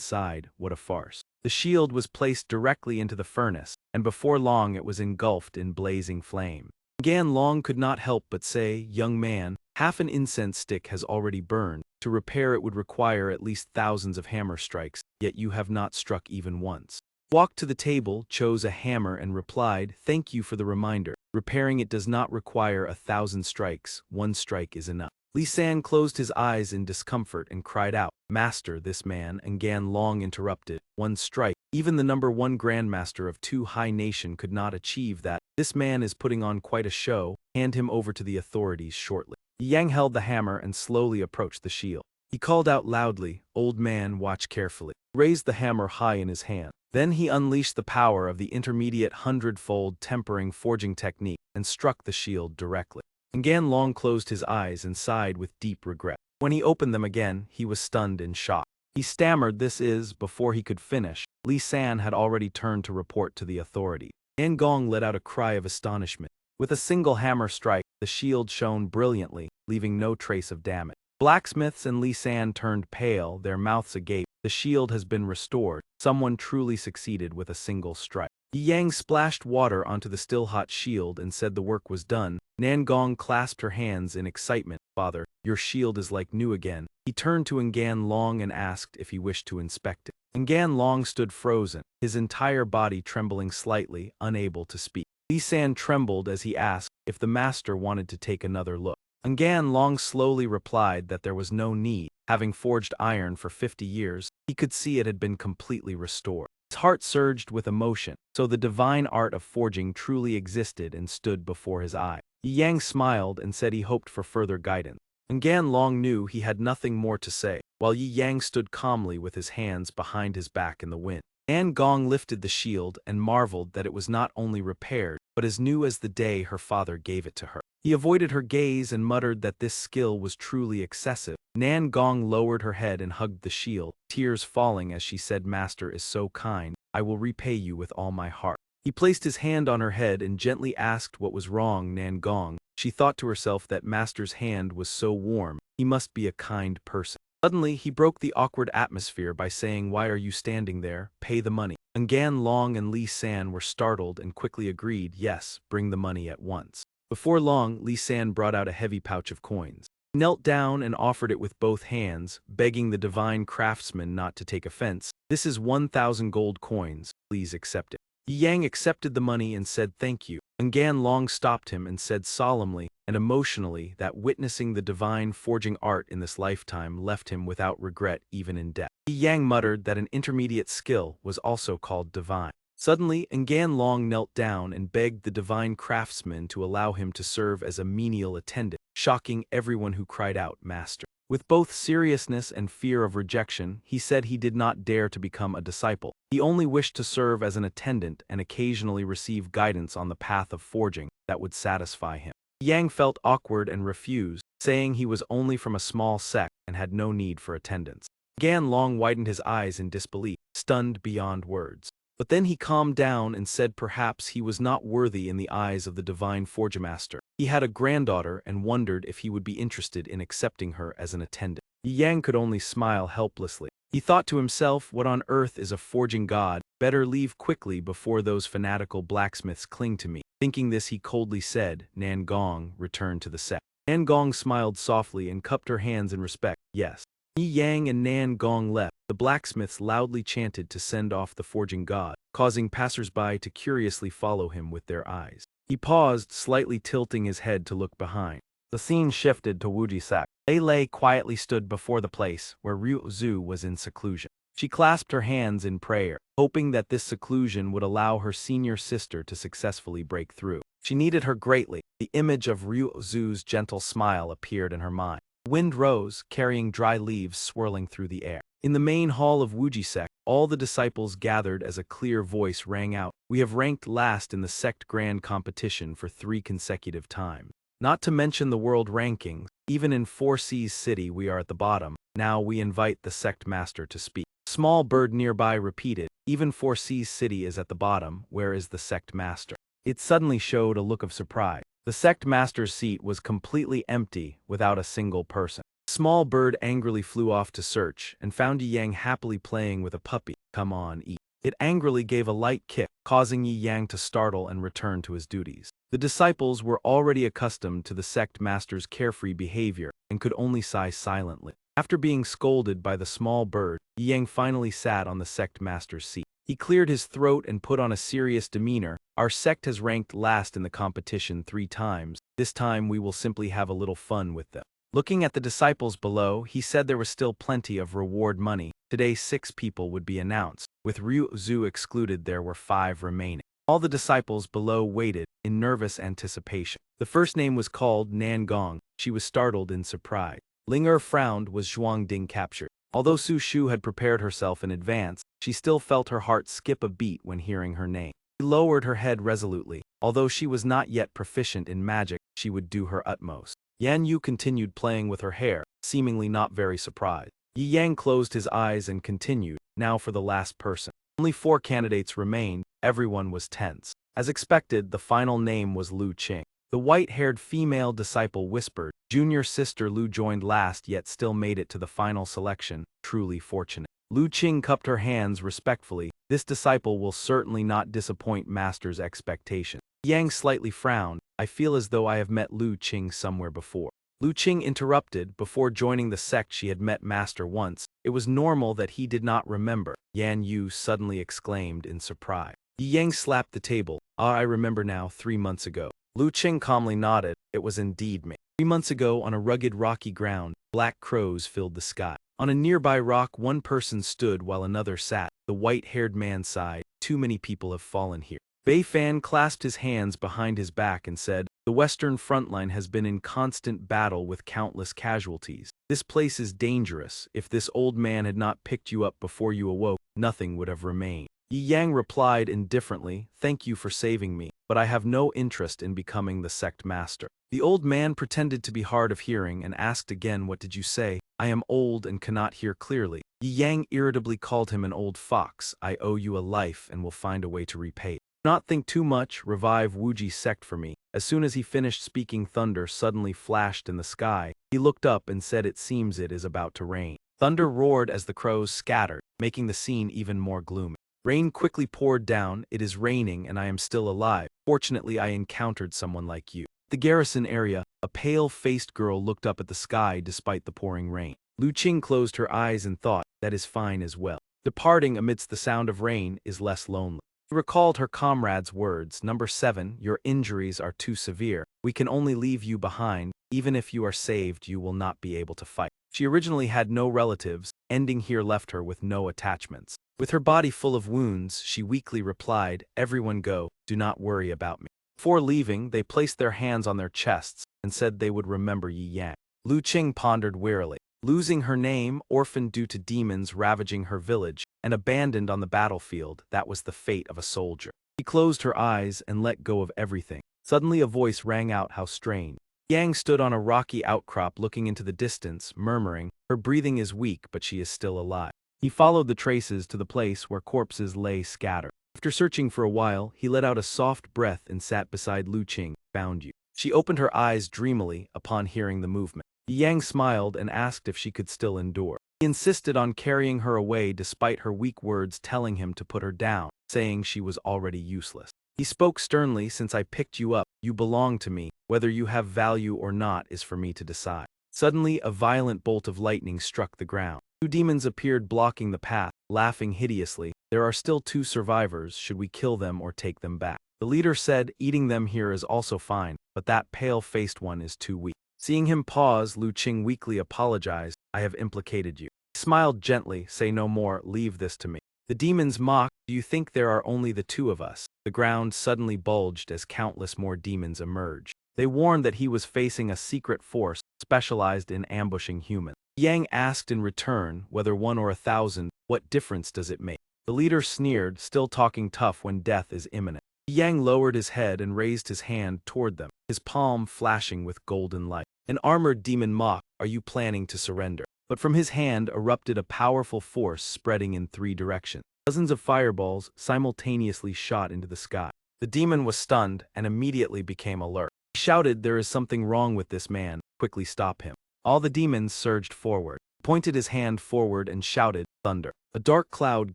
sighed, "What a farce." The shield was placed directly into the furnace, and before long it was engulfed in blazing flame. Gan Long could not help but say, "Young man, half an incense stick has already burned. To repair it would require at least thousands of hammer strikes, yet you have not struck even once." Walked to the table, chose a hammer and replied, "Thank you for the reminder. Repairing it does not require 1,000 strikes, 1 strike is enough." Li San closed his eyes in discomfort and cried out, "Master, this man," and Gan Long interrupted, "1 strike. Even the number 1 grandmaster of Tu Hai Nation could not achieve that. This man is putting on quite a show. Hand him over to the authorities shortly." Yang held the hammer and slowly approached the shield. He called out loudly, "Old man, watch carefully." Raised the hammer high in his hand. Then he unleashed the power of the intermediate 100-fold tempering forging technique and struck the shield directly. And Gan Long closed his eyes and sighed with deep regret. When he opened them again, he was stunned in shock. He stammered this is, before he could finish, Li San had already turned to report to the authority. Yan Gong let out a cry of astonishment. With a single hammer strike, the shield shone brilliantly, leaving no trace of damage. Blacksmiths and Li San turned pale, their mouths agape. The shield has been restored. Someone truly succeeded with a single strike. Yi Yang splashed water onto the still-hot shield and said the work was done. Nan Gong clasped her hands in excitement. Father, your shield is like new again. He turned to Ngan Long and asked if he wished to inspect it. Ngan Long stood frozen, his entire body trembling slightly, unable to speak. Li San trembled as he asked if the master wanted to take another look. Ngan Long slowly replied that there was no need. Having forged iron for 50 years, he could see it had been completely restored. His heart surged with emotion, so the divine art of forging truly existed and stood before his eye. Yi Yang smiled and said he hoped for further guidance. Ngan Long knew he had nothing more to say, while Yi Yang stood calmly with his hands behind his back in the wind. Nan Gong lifted the shield and marveled that it was not only repaired, but as new as the day her father gave it to her. He avoided her gaze and muttered that this skill was truly excessive. Nan Gong lowered her head and hugged the shield, tears falling as she said, Master is so kind, I will repay you with all my heart. He placed his hand on her head and gently asked what was wrong. Nan Gong. She thought to herself that Master's hand was so warm, he must be a kind person. Suddenly, he broke the awkward atmosphere by saying, Why are you standing there? Pay the money. Ngan Long and Li San were startled and quickly agreed, yes, bring the money at once. Before long, Li San brought out a heavy pouch of coins. He knelt down and offered it with both hands, begging the divine craftsman not to take offense. This is 1,000 gold coins, please accept it. Yi Yang accepted the money and said thank you. Ngan Long stopped him and said solemnly and emotionally that witnessing the divine forging art in this lifetime left him without regret even in death. Yi Yang muttered that an intermediate skill was also called divine. Suddenly, Ngan Long knelt down and begged the divine craftsman to allow him to serve as a menial attendant, shocking everyone who cried out, Master. With both seriousness and fear of rejection, he said he did not dare to become a disciple. He only wished to serve as an attendant and occasionally receive guidance on the path of forging that would satisfy him. Yang felt awkward and refused, saying he was only from a small sect and had no need for attendance. Ngan Long widened his eyes in disbelief, stunned beyond words. But then he calmed down and said perhaps he was not worthy in the eyes of the divine forgemaster. He had a granddaughter and wondered if he would be interested in accepting her as an attendant. Yi Yang could only smile helplessly. He thought to himself, what on earth is a forging god? Better leave quickly before those fanatical blacksmiths cling to me. Thinking this, he coldly said, Nan Gong, return to the sect. Nan Gong smiled softly and cupped her hands in respect. Yes. Yi Yang and Nan Gong left. The blacksmiths loudly chanted to send off the forging god, causing passers-by to curiously follow him with their eyes. He paused, slightly tilting his head to look behind. The scene shifted to Wuji sect. Lei Lei quietly stood before the place where Ryu Zhu was in seclusion. She clasped her hands in prayer, hoping that this seclusion would allow her senior sister to successfully break through. She needed her greatly. The image of Ryu Zhu's gentle smile appeared in her mind. The wind rose, carrying dry leaves swirling through the air. In the main hall of Wuji sect, all the disciples gathered as a clear voice rang out, We have ranked last in the sect grand competition for 3 consecutive times. Not to mention the world rankings, even in 4 Seas City we are at the bottom. Now we invite the sect master to speak. A small bird nearby repeated, Even 4 Seas City is at the bottom, where is the sect master? It suddenly showed a look of surprise. The sect master's seat was completely empty, without a single person. The small bird angrily flew off to search, and found Yi Yang happily playing with a puppy. Come on, eat. It angrily gave a light kick, causing Yi Yang to startle and return to his duties. The disciples were already accustomed to the sect master's carefree behavior, and could only sigh silently. After being scolded by the small bird, Yi Yang finally sat on the sect master's seat. He cleared his throat and put on a serious demeanor. Our sect has ranked last in the competition 3 times. This time we will simply have a little fun with them. Looking at the disciples below, he said there was still plenty of reward money. Today 6 people would be announced. With Ryu Zhu excluded, there were 5 remaining. All the disciples below waited, in nervous anticipation. The first name was called Nan Gong. She was startled in surprise. Ling Er frowned. Was Zhuang Ding captured? Although Su Shu had prepared herself in advance, she still felt her heart skip a beat when hearing her name. She lowered her head resolutely. Although she was not yet proficient in magic, she would do her utmost. Yan Yu continued playing with her hair, seemingly not very surprised. Yi Yang closed his eyes and continued, now for the last person. Only 4 candidates remained, everyone was tense. As expected, the final name was Lu Qing. The white-haired female disciple whispered, "Junior sister Lu joined last yet still made it to the final selection, truly fortunate." Lu Qing cupped her hands respectfully. "This disciple will certainly not disappoint master's expectation." Yang slightly frowned. "I feel as though I have met Lu Qing somewhere before." Lu Qing interrupted. Before joining the sect she had met master once. It was normal that he did not remember. Yan Yu suddenly exclaimed in surprise. Yi Yang slapped the table. "Ah, I remember now, 3 months ago." Lu Qing calmly nodded. "It was indeed me. 3 months ago, on a rugged rocky ground, black crows filled the sky. On a nearby rock, one person stood while another sat. The white-haired man sighed. Too many people have fallen here." Bei Fan clasped his hands behind his back and said, "The Western front line has been in constant battle with countless casualties. This place is dangerous. If this old man had not picked you up before you awoke, nothing would have remained." Yi Yang replied indifferently, "Thank you for saving me, but I have no interest in becoming the sect master." The old man pretended to be hard of hearing and asked again, "What did you say?" "I am old and cannot hear clearly." Yi Yang irritably called him an old fox. "I owe you a life and will find a way to repay it. Do not think too much, revive Wuji's sect for me." As soon as he finished speaking, thunder suddenly flashed in the sky. He looked up and said, "It seems it is about to rain." Thunder roared as the crows scattered, making the scene even more gloomy. Rain quickly poured down. "It is raining and I am still alive. Fortunately, I encountered someone like you." The garrison area, a pale-faced girl looked up at the sky despite the pouring rain. Lu Qing closed her eyes and thought, "That is fine as well. Departing amidst the sound of rain is less lonely." She recalled her comrade's words, "Number 7, your injuries are too severe. We can only leave you behind. Even if you are saved, you will not be able to fight." She originally had no relatives. Ending here left her with no attachments. With her body full of wounds, she weakly replied, "Everyone go, do not worry about me." Before leaving, they placed their hands on their chests and said they would remember Yi Yang. Lu Qing pondered wearily. Losing her name, orphaned due to demons ravaging her village, and abandoned on the battlefield, that was the fate of a soldier. She closed her eyes and let go of everything. Suddenly a voice rang out, "How strange." Yang stood on a rocky outcrop looking into the distance, murmuring, "Her breathing is weak, but she is still alive." He followed the traces to the place where corpses lay scattered. After searching for a while, he let out a soft breath and sat beside Lu Qing. "Found you." She opened her eyes dreamily upon hearing the movement. Yang smiled and asked if she could still endure. He insisted on carrying her away despite her weak words telling him to put her down, saying she was already useless. He spoke sternly, "Since I picked you up, you belong to me. Whether you have value or not is for me to decide." Suddenly, a violent bolt of lightning struck the ground. 2 demons appeared blocking the path, laughing hideously. "There are still 2 survivors. Should we kill them or take them back?" The leader said, "Eating them here is also fine, but that pale-faced one is too weak." Seeing him pause, Lu Qing weakly apologized, "I have implicated you." He smiled gently, "Say no more, leave this to me." The demons mocked, "Do you think there are only the 2 of us?" The ground suddenly bulged as countless more demons emerged. They warned that he was facing a secret force specialized in ambushing humans. Yang asked in return, "Whether 1 or 1,000, what difference does it make?" The leader sneered, still talking tough when death is imminent. Yang lowered his head and raised his hand toward them, his palm flashing with golden light. An armored demon mocked, "Are you planning to surrender?" But from his hand erupted a powerful force spreading in 3 directions. Dozens of fireballs simultaneously shot into the sky. The demon was stunned and immediately became alert. He shouted, "There is something wrong with this man. Quickly stop him." All the demons surged forward. He pointed his hand forward and shouted, "Thunder." A dark cloud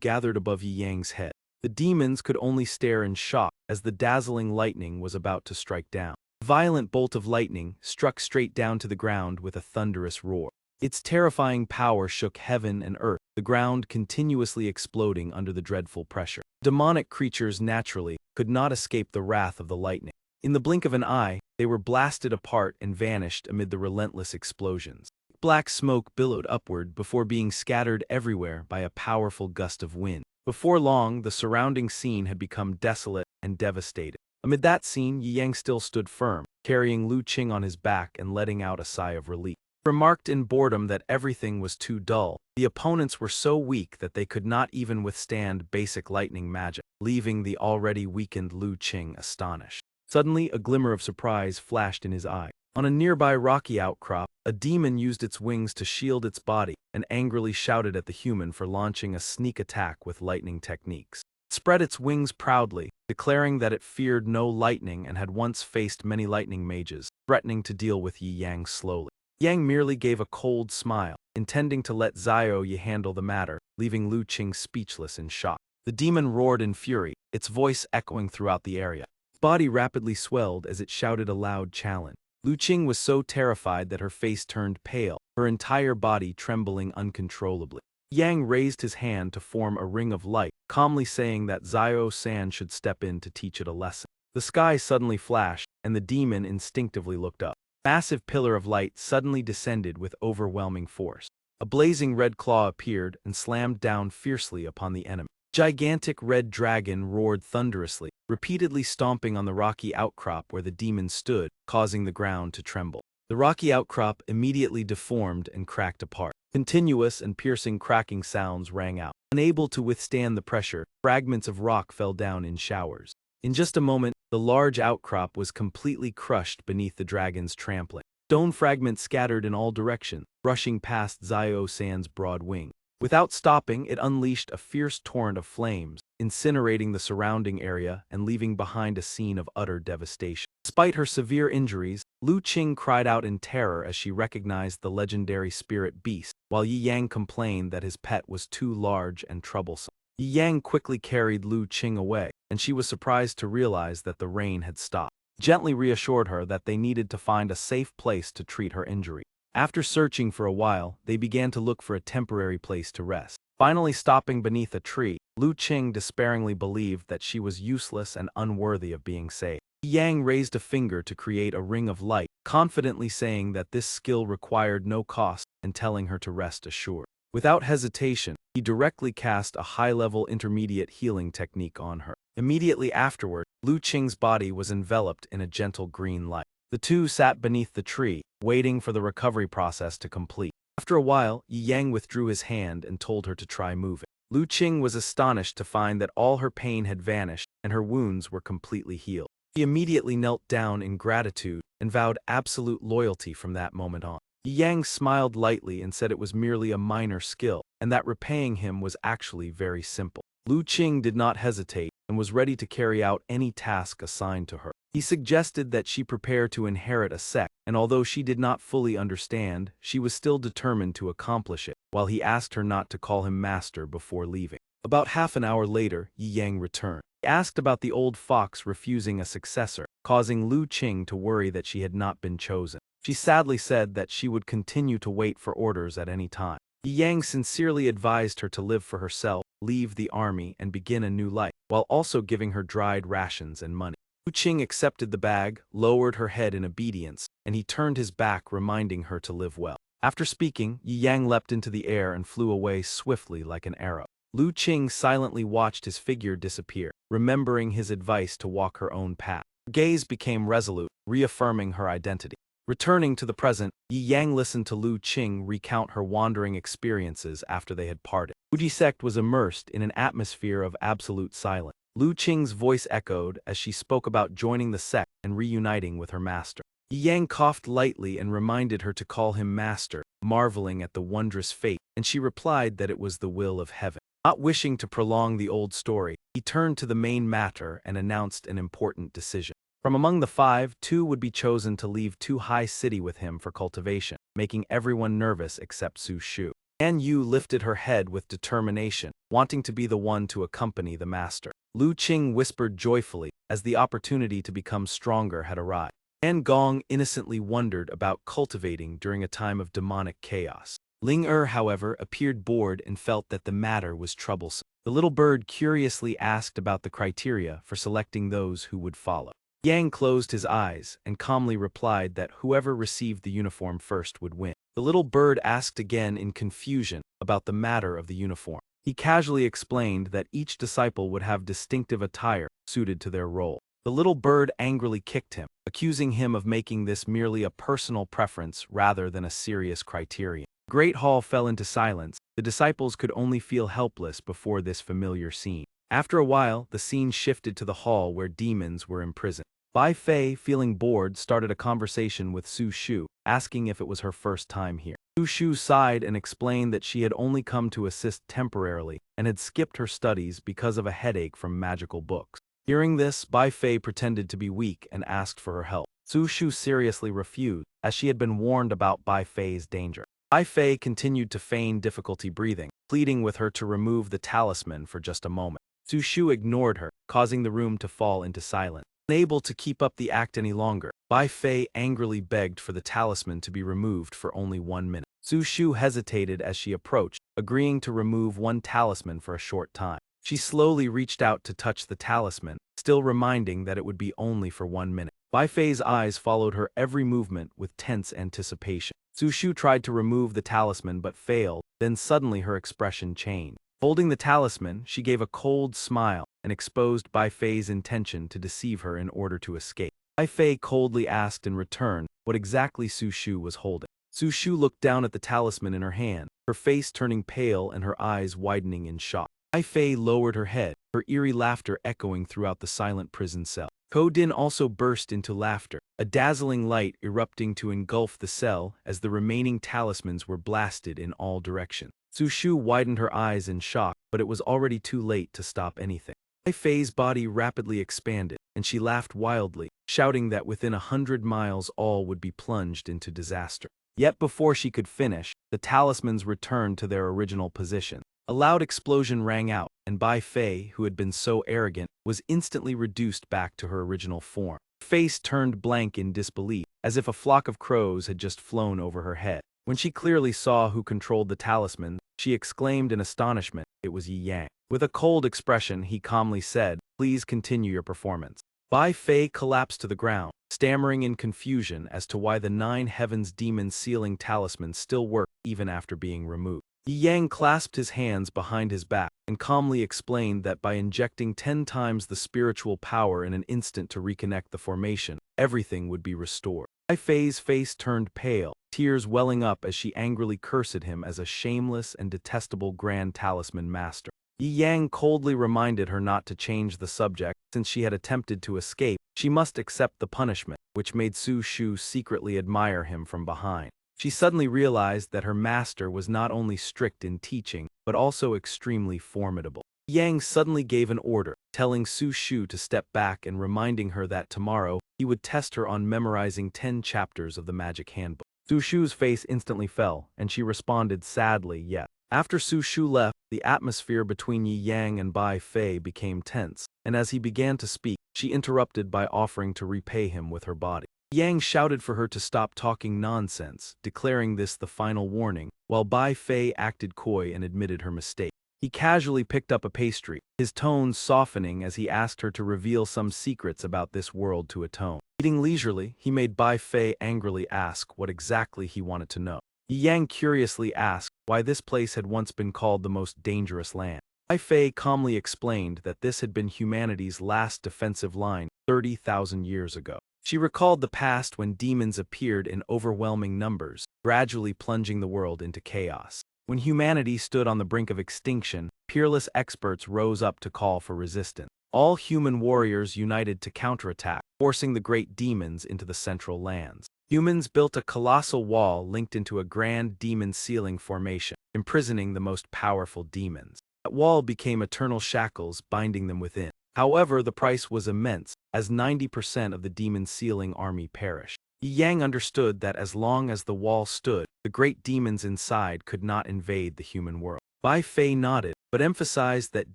gathered above Yi Yang's head. The demons could only stare in shock as the dazzling lightning was about to strike down. A violent bolt of lightning struck straight down to the ground with a thunderous roar. Its terrifying power shook heaven and earth, the ground continuously exploding under the dreadful pressure. Demonic creatures naturally could not escape the wrath of the lightning. In the blink of an eye, they were blasted apart and vanished amid the relentless explosions. Black smoke billowed upward before being scattered everywhere by a powerful gust of wind. Before long, the surrounding scene had become desolate and devastating. Amid that scene, Yi Yang still stood firm, carrying Lu Qing on his back and letting out a sigh of relief. He remarked in boredom that everything was too dull. The opponents were so weak that they could not even withstand basic lightning magic, leaving the already weakened Lu Qing astonished. Suddenly, a glimmer of surprise flashed in his eye. On a nearby rocky outcrop, a demon used its wings to shield its body and angrily shouted at the human for launching a sneak attack with lightning techniques. It spread its wings proudly, declaring that it feared no lightning and had once faced many lightning mages, threatening to deal with Yi Yang slowly. Yang merely gave a cold smile, intending to let Xiao Yi handle the matter, leaving Lu Qing speechless in shock. The demon roared in fury, its voice echoing throughout the area. Its body rapidly swelled as it shouted a loud challenge. Lu Qing was so terrified that her face turned pale, her entire body trembling uncontrollably. Yang raised his hand to form a ring of light, calmly saying that Xiao San should step in to teach it a lesson. The sky suddenly flashed, and the demon instinctively looked up. A massive pillar of light suddenly descended with overwhelming force. A blazing red claw appeared and slammed down fiercely upon the enemy. A gigantic red dragon roared thunderously, repeatedly stomping on the rocky outcrop where the demon stood, causing the ground to tremble. The rocky outcrop immediately deformed and cracked apart. Continuous and piercing cracking sounds rang out. Unable to withstand the pressure, fragments of rock fell down in showers. In just a moment, the large outcrop was completely crushed beneath the dragon's trampling. Stone fragments scattered in all directions, brushing past Xiao San's broad wing. Without stopping, it unleashed a fierce torrent of flames, incinerating the surrounding area and leaving behind a scene of utter devastation. Despite her severe injuries, Lu Qing cried out in terror as she recognized the legendary spirit beast, while Yi Yang complained that his pet was too large and troublesome. Yi Yang quickly carried Lu Qing away, and she was surprised to realize that the rain had stopped. Gently reassured her that they needed to find a safe place to treat her injury. After searching for a while, they began to look for a temporary place to rest. Finally stopping beneath a tree, Lu Qing despairingly believed that she was useless and unworthy of being saved. Yang raised a finger to create a ring of light, confidently saying that this skill required no cost and telling her to rest assured. Without hesitation, he directly cast a high-level intermediate healing technique on her. Immediately afterward, Lu Qing's body was enveloped in a gentle green light. The two sat beneath the tree, waiting for the recovery process to complete. After a while, Yi Yang withdrew his hand and told her to try moving. Lu Qing was astonished to find that all her pain had vanished and her wounds were completely healed. She immediately knelt down in gratitude and vowed absolute loyalty from that moment on. Yi Yang smiled lightly and said it was merely a minor skill, and that repaying him was actually very simple. Lu Qing did not hesitate and was ready to carry out any task assigned to her. He suggested that she prepare to inherit a sect, and although she did not fully understand, she was still determined to accomplish it, while he asked her not to call him master before leaving. About half an hour later, Yi Yang returned. He asked about the old fox refusing a successor, causing Lu Qing to worry that she had not been chosen. She sadly said that she would continue to wait for orders at any time. Yi Yang sincerely advised her to live for herself, leave the army, and begin a new life, while also giving her dried rations and money. Lu Qing accepted the bag, lowered her head in obedience, and he turned his back, reminding her to live well. After speaking, Yi Yang leapt into the air and flew away swiftly like an arrow. Lu Qing silently watched his figure disappear, remembering his advice to walk her own path. Her gaze became resolute, reaffirming her identity. Returning to the present, Yi Yang listened to Lu Qing recount her wandering experiences after they had parted. Fuji sect was immersed in an atmosphere of absolute silence. Lu Qing's voice echoed as she spoke about joining the sect and reuniting with her master. Yi Yang coughed lightly and reminded her to call him master, marveling at the wondrous fate, and she replied that it was the will of heaven. Not wishing to prolong the old story, he turned to the main matter and announced an important decision. From among the 5, 2 would be chosen to leave Tu High City with him for cultivation, making everyone nervous except Su Shu. An Yu lifted her head with determination, wanting to be the one to accompany the master. Lu Qing whispered joyfully, as the opportunity to become stronger had arrived. An Gong innocently wondered about cultivating during a time of demonic chaos. Ling however, appeared bored and felt that the matter was troublesome. The little bird curiously asked about the criteria for selecting those who would follow. Yang closed his eyes and calmly replied that whoever received the uniform first would win. The little bird asked again in confusion about the matter of the uniform. He casually explained that each disciple would have distinctive attire suited to their role. The little bird angrily kicked him, accusing him of making this merely a personal preference rather than a serious criterion. The great hall fell into silence. The disciples could only feel helpless before this familiar scene. After a while, the scene shifted to the hall where demons were imprisoned. Bai Fei, feeling bored, started a conversation with Su Shu, asking if it was her first time here. Su Shu sighed and explained that she had only come to assist temporarily and had skipped her studies because of a headache from magical books. Hearing this, Bai Fei pretended to be weak and asked for her help. Su Shu seriously refused, as she had been warned about Bai Fei's danger. Bai Fei continued to feign difficulty breathing, pleading with her to remove the talisman for just a moment. Su Shu ignored her, causing the room to fall into silence. Unable to keep up the act any longer, Bai Fei angrily begged for the talisman to be removed for only 1 minute. Su Shu hesitated as she approached, agreeing to remove one talisman for a short time. She slowly reached out to touch the talisman, still reminding that it would be only for 1 minute. Bai Fei's eyes followed her every movement with tense anticipation. Su Shu tried to remove the talisman but failed, then suddenly her expression changed. Holding the talisman, she gave a cold smile and exposed Bai Fei's intention to deceive her in order to escape. Bai Fei coldly asked in return what exactly Su Shu was holding. Su Shu looked down at the talisman in her hand, her face turning pale and her eyes widening in shock. Bai Fei lowered her head, her eerie laughter echoing throughout the silent prison cell. Ko Din also burst into laughter, a dazzling light erupting to engulf the cell as the remaining talismans were blasted in all directions. Su Shu widened her eyes in shock, but it was already too late to stop anything. Bai Fei's body rapidly expanded, and she laughed wildly, shouting that within 100 miles all would be plunged into disaster. Yet before she could finish, the talismans returned to their original position. A loud explosion rang out, and Bai Fei, who had been so arrogant, was instantly reduced back to her original form. Her face turned blank in disbelief, as if a flock of crows had just flown over her head. When she clearly saw who controlled the talisman, she exclaimed in astonishment. It was Yi Yang. With a cold expression, he calmly said, "Please continue your performance." Bai Fei collapsed to the ground, stammering in confusion as to why the 9 heavens demon sealing talisman still worked even after being removed. Yi Yang clasped his hands behind his back and calmly explained that by injecting 10 times the spiritual power in an instant to reconnect the formation, everything would be restored. Bai Fei's face turned pale, tears welling up as she angrily cursed him as a shameless and detestable grand talisman master. Yi Yang coldly reminded her not to change the subject. Since she had attempted to escape, she must accept the punishment, which made Su Shu secretly admire him from behind. She suddenly realized that her master was not only strict in teaching, but also extremely formidable. Yang suddenly gave an order, telling Su Shu to step back and reminding her that tomorrow he would test her on memorizing 10 chapters of the magic handbook. Su Shu's face instantly fell, and she responded sadly, yes. After Su Shu left, the atmosphere between Yi Yang and Bai Fei became tense, and as he began to speak, she interrupted by offering to repay him with her body. Yang shouted for her to stop talking nonsense, declaring this the final warning, while Bai Fei acted coy and admitted her mistake. He casually picked up a pastry, his tones softening as he asked her to reveal some secrets about this world to atone. Eating leisurely, he made Bai Fei angrily ask what exactly he wanted to know. Yi Yang curiously asked why this place had once been called the most dangerous land. Bai Fei calmly explained that this had been humanity's last defensive line 30,000 years ago. She recalled the past when demons appeared in overwhelming numbers, gradually plunging the world into chaos. When humanity stood on the brink of extinction, peerless experts rose up to call for resistance. All human warriors united to counterattack, forcing the great demons into the central lands. Humans built a colossal wall linked into a grand demon sealing formation, imprisoning the most powerful demons. That wall became eternal shackles binding them within. However, the price was immense, as 90% of the demon sealing army perished. Yi Yang understood that as long as the wall stood, the great demons inside could not invade the human world. Bai Fei nodded, but emphasized that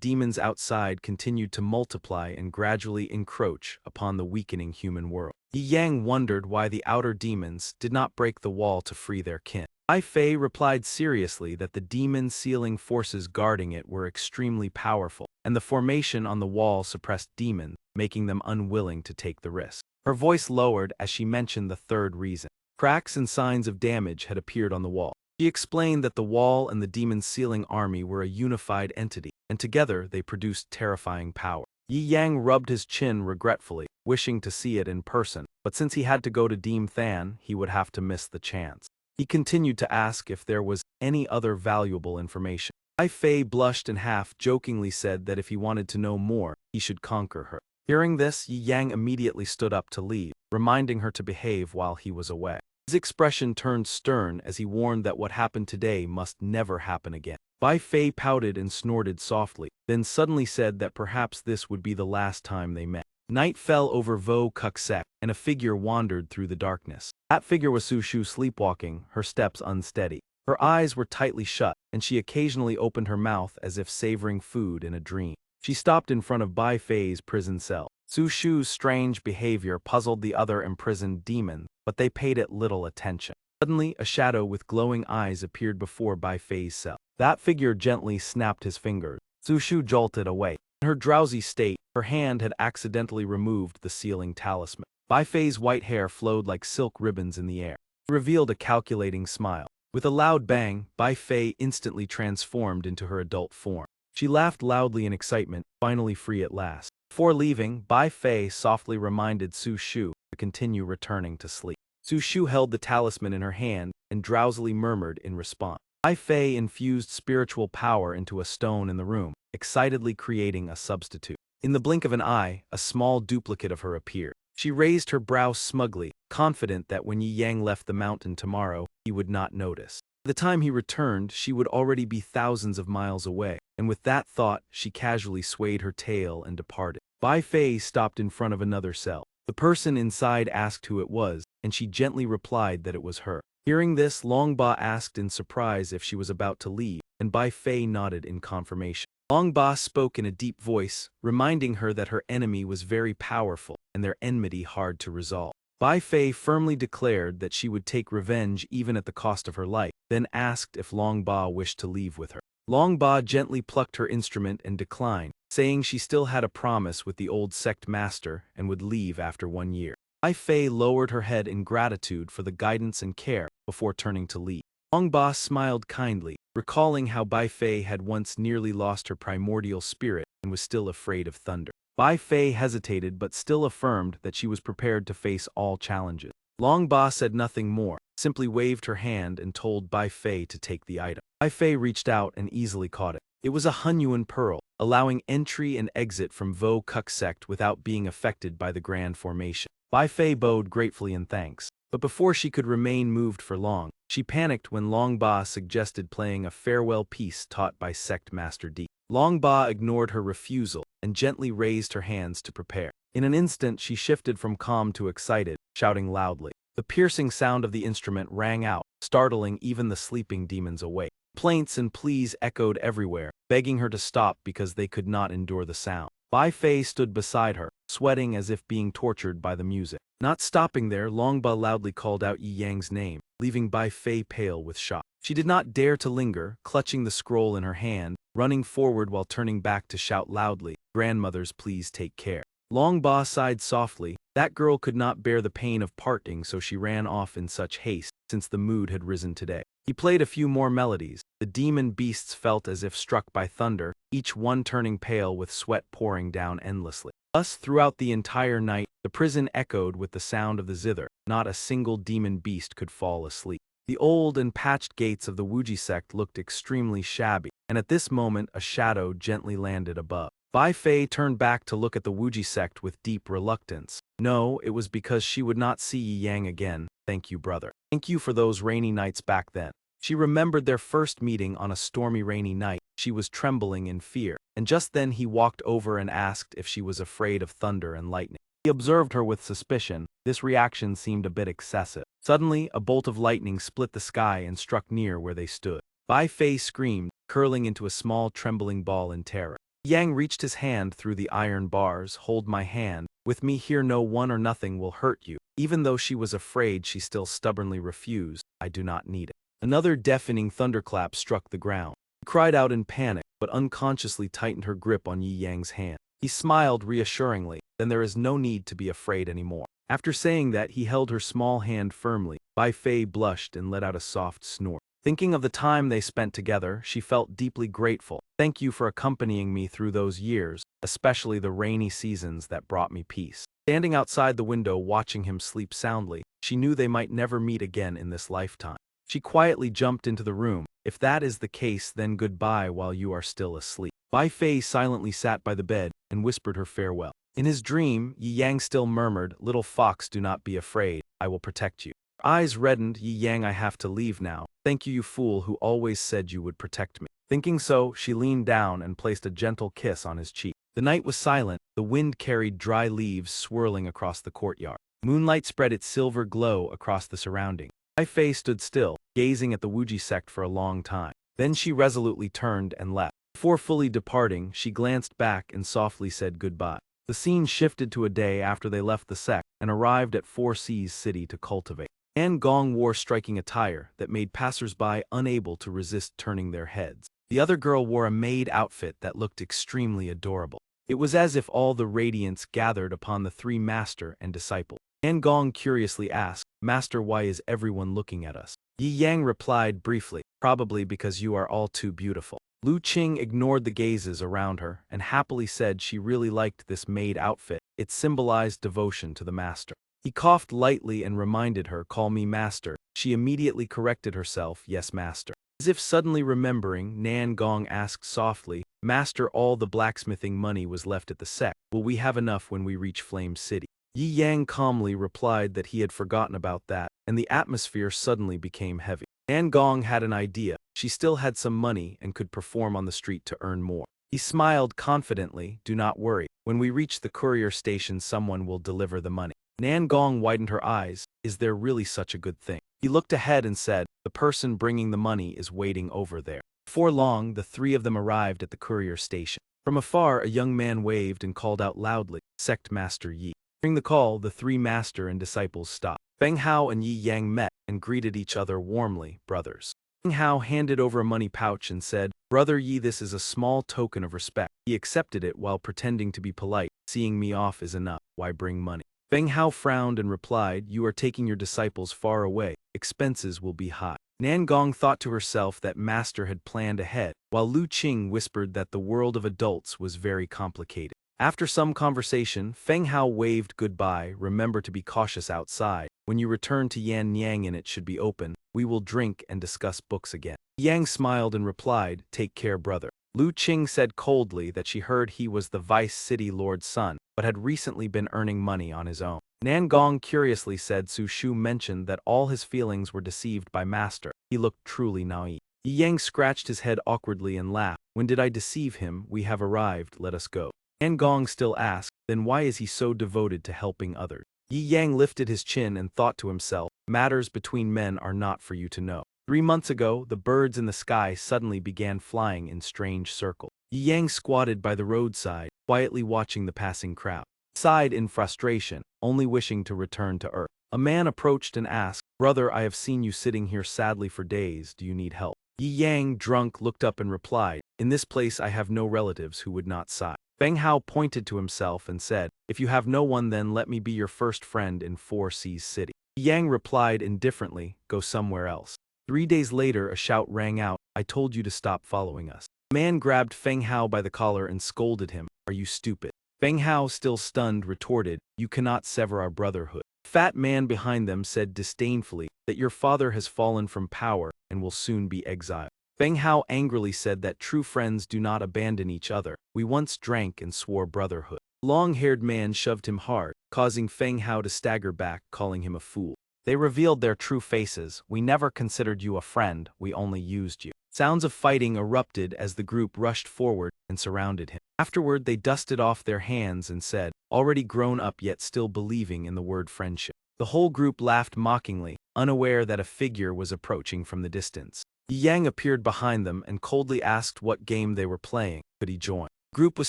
demons outside continued to multiply and gradually encroach upon the weakening human world. Yi Yang wondered why the outer demons did not break the wall to free their kin. Bai Fei replied seriously that the demon sealing forces guarding it were extremely powerful, and the formation on the wall suppressed demons, making them unwilling to take the risk. Her voice lowered as she mentioned the third reason. Cracks and signs of damage had appeared on the wall. She explained that the wall and the demon sealing army were a unified entity, and together they produced terrifying power. Yi Yang rubbed his chin regretfully, wishing to see it in person, but since he had to go to Deem Than, he would have to miss the chance. He continued to ask if there was any other valuable information. Bai Fei blushed and half-jokingly said that if he wanted to know more, he should conquer her. Hearing this, Yi Yang immediately stood up to leave, reminding her to behave while he was away. His expression turned stern as he warned that what happened today must never happen again. Bai Fei pouted and snorted softly, then suddenly said that perhaps this would be the last time they met. Night fell over Vo Kuksek, and a figure wandered through the darkness. That figure was Su Shu sleepwalking, her steps unsteady. Her eyes were tightly shut, and she occasionally opened her mouth as if savoring food in a dream. She stopped in front of Bai Fei's prison cell. Su Shu's strange behavior puzzled the other imprisoned demons, but they paid it little attention. Suddenly, a shadow with glowing eyes appeared before Bai Fei's cell. That figure gently snapped his fingers. Su Shu jolted away. In her drowsy state, her hand had accidentally removed the sealing talisman. Bai Fei's white hair flowed like silk ribbons in the air. She revealed a calculating smile. With a loud bang, Bai Fei instantly transformed into her adult form. She laughed loudly in excitement, finally free at last. Before leaving, Bai Fei softly reminded Su Shu to continue returning to sleep. Su Shu held the talisman in her hand and drowsily murmured in response. Bai Fei infused spiritual power into a stone in the room, excitedly creating a substitute. In the blink of an eye, a small duplicate of her appeared. She raised her brow smugly, confident that when Yi Yang left the mountain tomorrow, he would not notice. By the time he returned, she would already be thousands of miles away, and with that thought, she casually swayed her tail and departed. Bai Fei stopped in front of another cell. The person inside asked who it was, and she gently replied that it was her. Hearing this, Long Ba asked in surprise if she was about to leave, and Bai Fei nodded in confirmation. Long Ba spoke in a deep voice, reminding her that her enemy was very powerful and their enmity hard to resolve. Bai Fei firmly declared that she would take revenge even at the cost of her life, then asked if Long Ba wished to leave with her. Long Ba gently plucked her instrument and declined, saying she still had a promise with the old sect master and would leave after 1 year. Bai Fei lowered her head in gratitude for the guidance and care before turning to leave. Long Ba smiled kindly, recalling how Bai Fei had once nearly lost her primordial spirit and was still afraid of thunder. Bai Fei hesitated but still affirmed that she was prepared to face all challenges. Long Ba said nothing more, simply waved her hand and told Bai Fei to take the item. Bai Fei reached out and easily caught it. It was a Hunyuan pearl, allowing entry and exit from Vo Kuksek without being affected by the Grand Formation. Bai Fei bowed gratefully in thanks, but before she could remain moved for long, she panicked when Long Ba suggested playing a farewell piece taught by Sect Master D. Long Ba ignored her refusal and gently raised her hands to prepare. In an instant, she shifted from calm to excited, shouting loudly. The piercing sound of the instrument rang out, startling even the sleeping demons awake. Plaints and pleas echoed everywhere, begging her to stop because they could not endure the sound. Bai Fei stood beside her, sweating as if being tortured by the music. Not stopping there, Long Ba loudly called out Yi Yang's name, leaving Bai Fei pale with shock. She did not dare to linger, clutching the scroll in her hand, running forward while turning back to shout loudly, "Grandmothers, please take care." Long Ba sighed softly. That girl could not bear the pain of parting, so she ran off in such haste, since the mood had risen today. He played a few more melodies. The demon beasts felt as if struck by thunder, each one turning pale with sweat pouring down endlessly. Thus, throughout the entire night, the prison echoed with the sound of the zither. Not a single demon beast could fall asleep. The old and patched gates of the Wuji sect looked extremely shabby, and at this moment a shadow gently landed above. Bai Fei turned back to look at the Wuji sect with deep reluctance. No, it was because she would not see Yi Yang again. Thank you, brother. Thank you for those rainy nights back then. She remembered their first meeting on a stormy rainy night. She was trembling in fear, and just then he walked over and asked if she was afraid of thunder and lightning. He observed her with suspicion. This reaction seemed a bit excessive. Suddenly, a bolt of lightning split the sky and struck near where they stood. Bai Fei screamed, curling into a small trembling ball in terror. Yang reached his hand through the iron bars. "Hold my hand. With me here no one or nothing will hurt you." Even though she was afraid, she still stubbornly refused. "I do not need it." Another deafening thunderclap struck the ground. He cried out in panic, but unconsciously tightened her grip on Yi Yang's hand. He smiled reassuringly. "Then there is no need to be afraid anymore." After saying that, he held her small hand firmly. Bai Fei blushed and let out a soft snort. Thinking of the time they spent together, she felt deeply grateful. "Thank you for accompanying me through those years, especially the rainy seasons that brought me peace." Standing outside the window watching him sleep soundly, she knew they might never meet again in this lifetime. She quietly jumped into the room. "If that is the case, then goodbye while you are still asleep." Bai Fei silently sat by the bed and whispered her farewell. In his dream, Yi Yang still murmured, "Little fox, do not be afraid, I will protect you." Her eyes reddened. "Yi Yang, I have to leave now. Thank you, you fool who always said you would protect me." Thinking so, she leaned down and placed a gentle kiss on his cheek. The night was silent, the wind carried dry leaves swirling across the courtyard. Moonlight spread its silver glow across the surrounding. Ai Fei stood still, gazing at the Wuji sect for a long time. Then she resolutely turned and left. Before fully departing, she glanced back and softly said goodbye. The scene shifted to a day after they left the sect and arrived at Four Seas City to cultivate. An Gong wore striking attire that made passers-by unable to resist turning their heads. The other girl wore a maid outfit that looked extremely adorable. It was as if all the radiance gathered upon the three master and disciple. An Gong curiously asked, "Master, why is everyone looking at us?" Yi Yang replied briefly, "Probably because you are all too beautiful." Lu Qing ignored the gazes around her and happily said she really liked this maid outfit. It symbolized devotion to the master. He coughed lightly and reminded her, "Call me master." She immediately corrected herself, "Yes, master." As if suddenly remembering, Nan Gong asked softly, "Master, all the blacksmithing money was left at the sect. Will we have enough when we reach Flame City?" Yi Yang calmly replied that he had forgotten about that, and the atmosphere suddenly became heavy. Nan Gong had an idea. She still had some money and could perform on the street to earn more. He smiled confidently, "Do not worry. When we reach the courier station, someone will deliver the money." Nan Gong widened her eyes. "Is there really such a good thing?" He looked ahead and said, "The person bringing the money is waiting over there." Before long, the three of them arrived at the courier station. From afar, a young man waved and called out loudly, "Sect Master Yi." Hearing the call, the three master and disciples stopped. Feng Hao and Yi Yang met and greeted each other warmly, brothers. Feng Hao handed over a money pouch and said, "Brother Yi, this is a small token of respect." He accepted it while pretending to be polite. "Seeing me off is enough. Why bring money?" Feng Hao frowned and replied, "You are taking your disciples far away. Expenses will be high." Nan Gong thought to herself that master had planned ahead, while Lu Qing whispered that the world of adults was very complicated. After some conversation, Feng Hao waved goodbye. "Remember to be cautious outside. When you return to Yan Nyang and it should be open, we will drink and discuss books again." Yang smiled and replied, "Take care, brother." Lu Qing said coldly that she heard he was the Vice City Lord's son, but had recently been earning money on his own. Nan Gong curiously said Su Shu mentioned that all his feelings were deceived by master. He looked truly naive. Yi Yang scratched his head awkwardly and laughed. "When did I deceive him? We have arrived, let us go." Nan Gong still asked, "Then why is he so devoted to helping others?" Yi Yang lifted his chin and thought to himself, "Matters between men are not for you to know." 3 months ago, the birds in the sky suddenly began flying in strange circles. Yi Yang squatted by the roadside, quietly watching the passing crowd. He sighed in frustration, only wishing to return to Earth. A man approached and asked, "Brother, I have seen you sitting here sadly for days. Do you need help?" Yi Yang, drunk, looked up and replied, "In this place I have no relatives who would not sigh." Feng Hao pointed to himself and said, "If you have no one, then let me be your first friend in Four Seas City." Yang replied indifferently, "Go somewhere else." 3 days later, a shout rang out, "I told you to stop following us." The man grabbed Feng Hao by the collar and scolded him, "Are you stupid?" Feng Hao, still stunned, retorted, "You cannot sever our brotherhood." The fat man behind them said disdainfully that your father has fallen from power and will soon be exiled. Feng Hao angrily said that true friends do not abandon each other. "We once drank and swore brotherhood." The long-haired man shoved him hard, causing Feng Hao to stagger back, calling him a fool. They revealed their true faces. "We never considered you a friend, we only used you." Sounds of fighting erupted as the group rushed forward and surrounded him. Afterward, they dusted off their hands and said, already grown up yet still believing in the word friendship. The whole group laughed mockingly, unaware that a figure was approaching from the distance. Yang appeared behind them and coldly asked what game they were playing. Could he join? The group was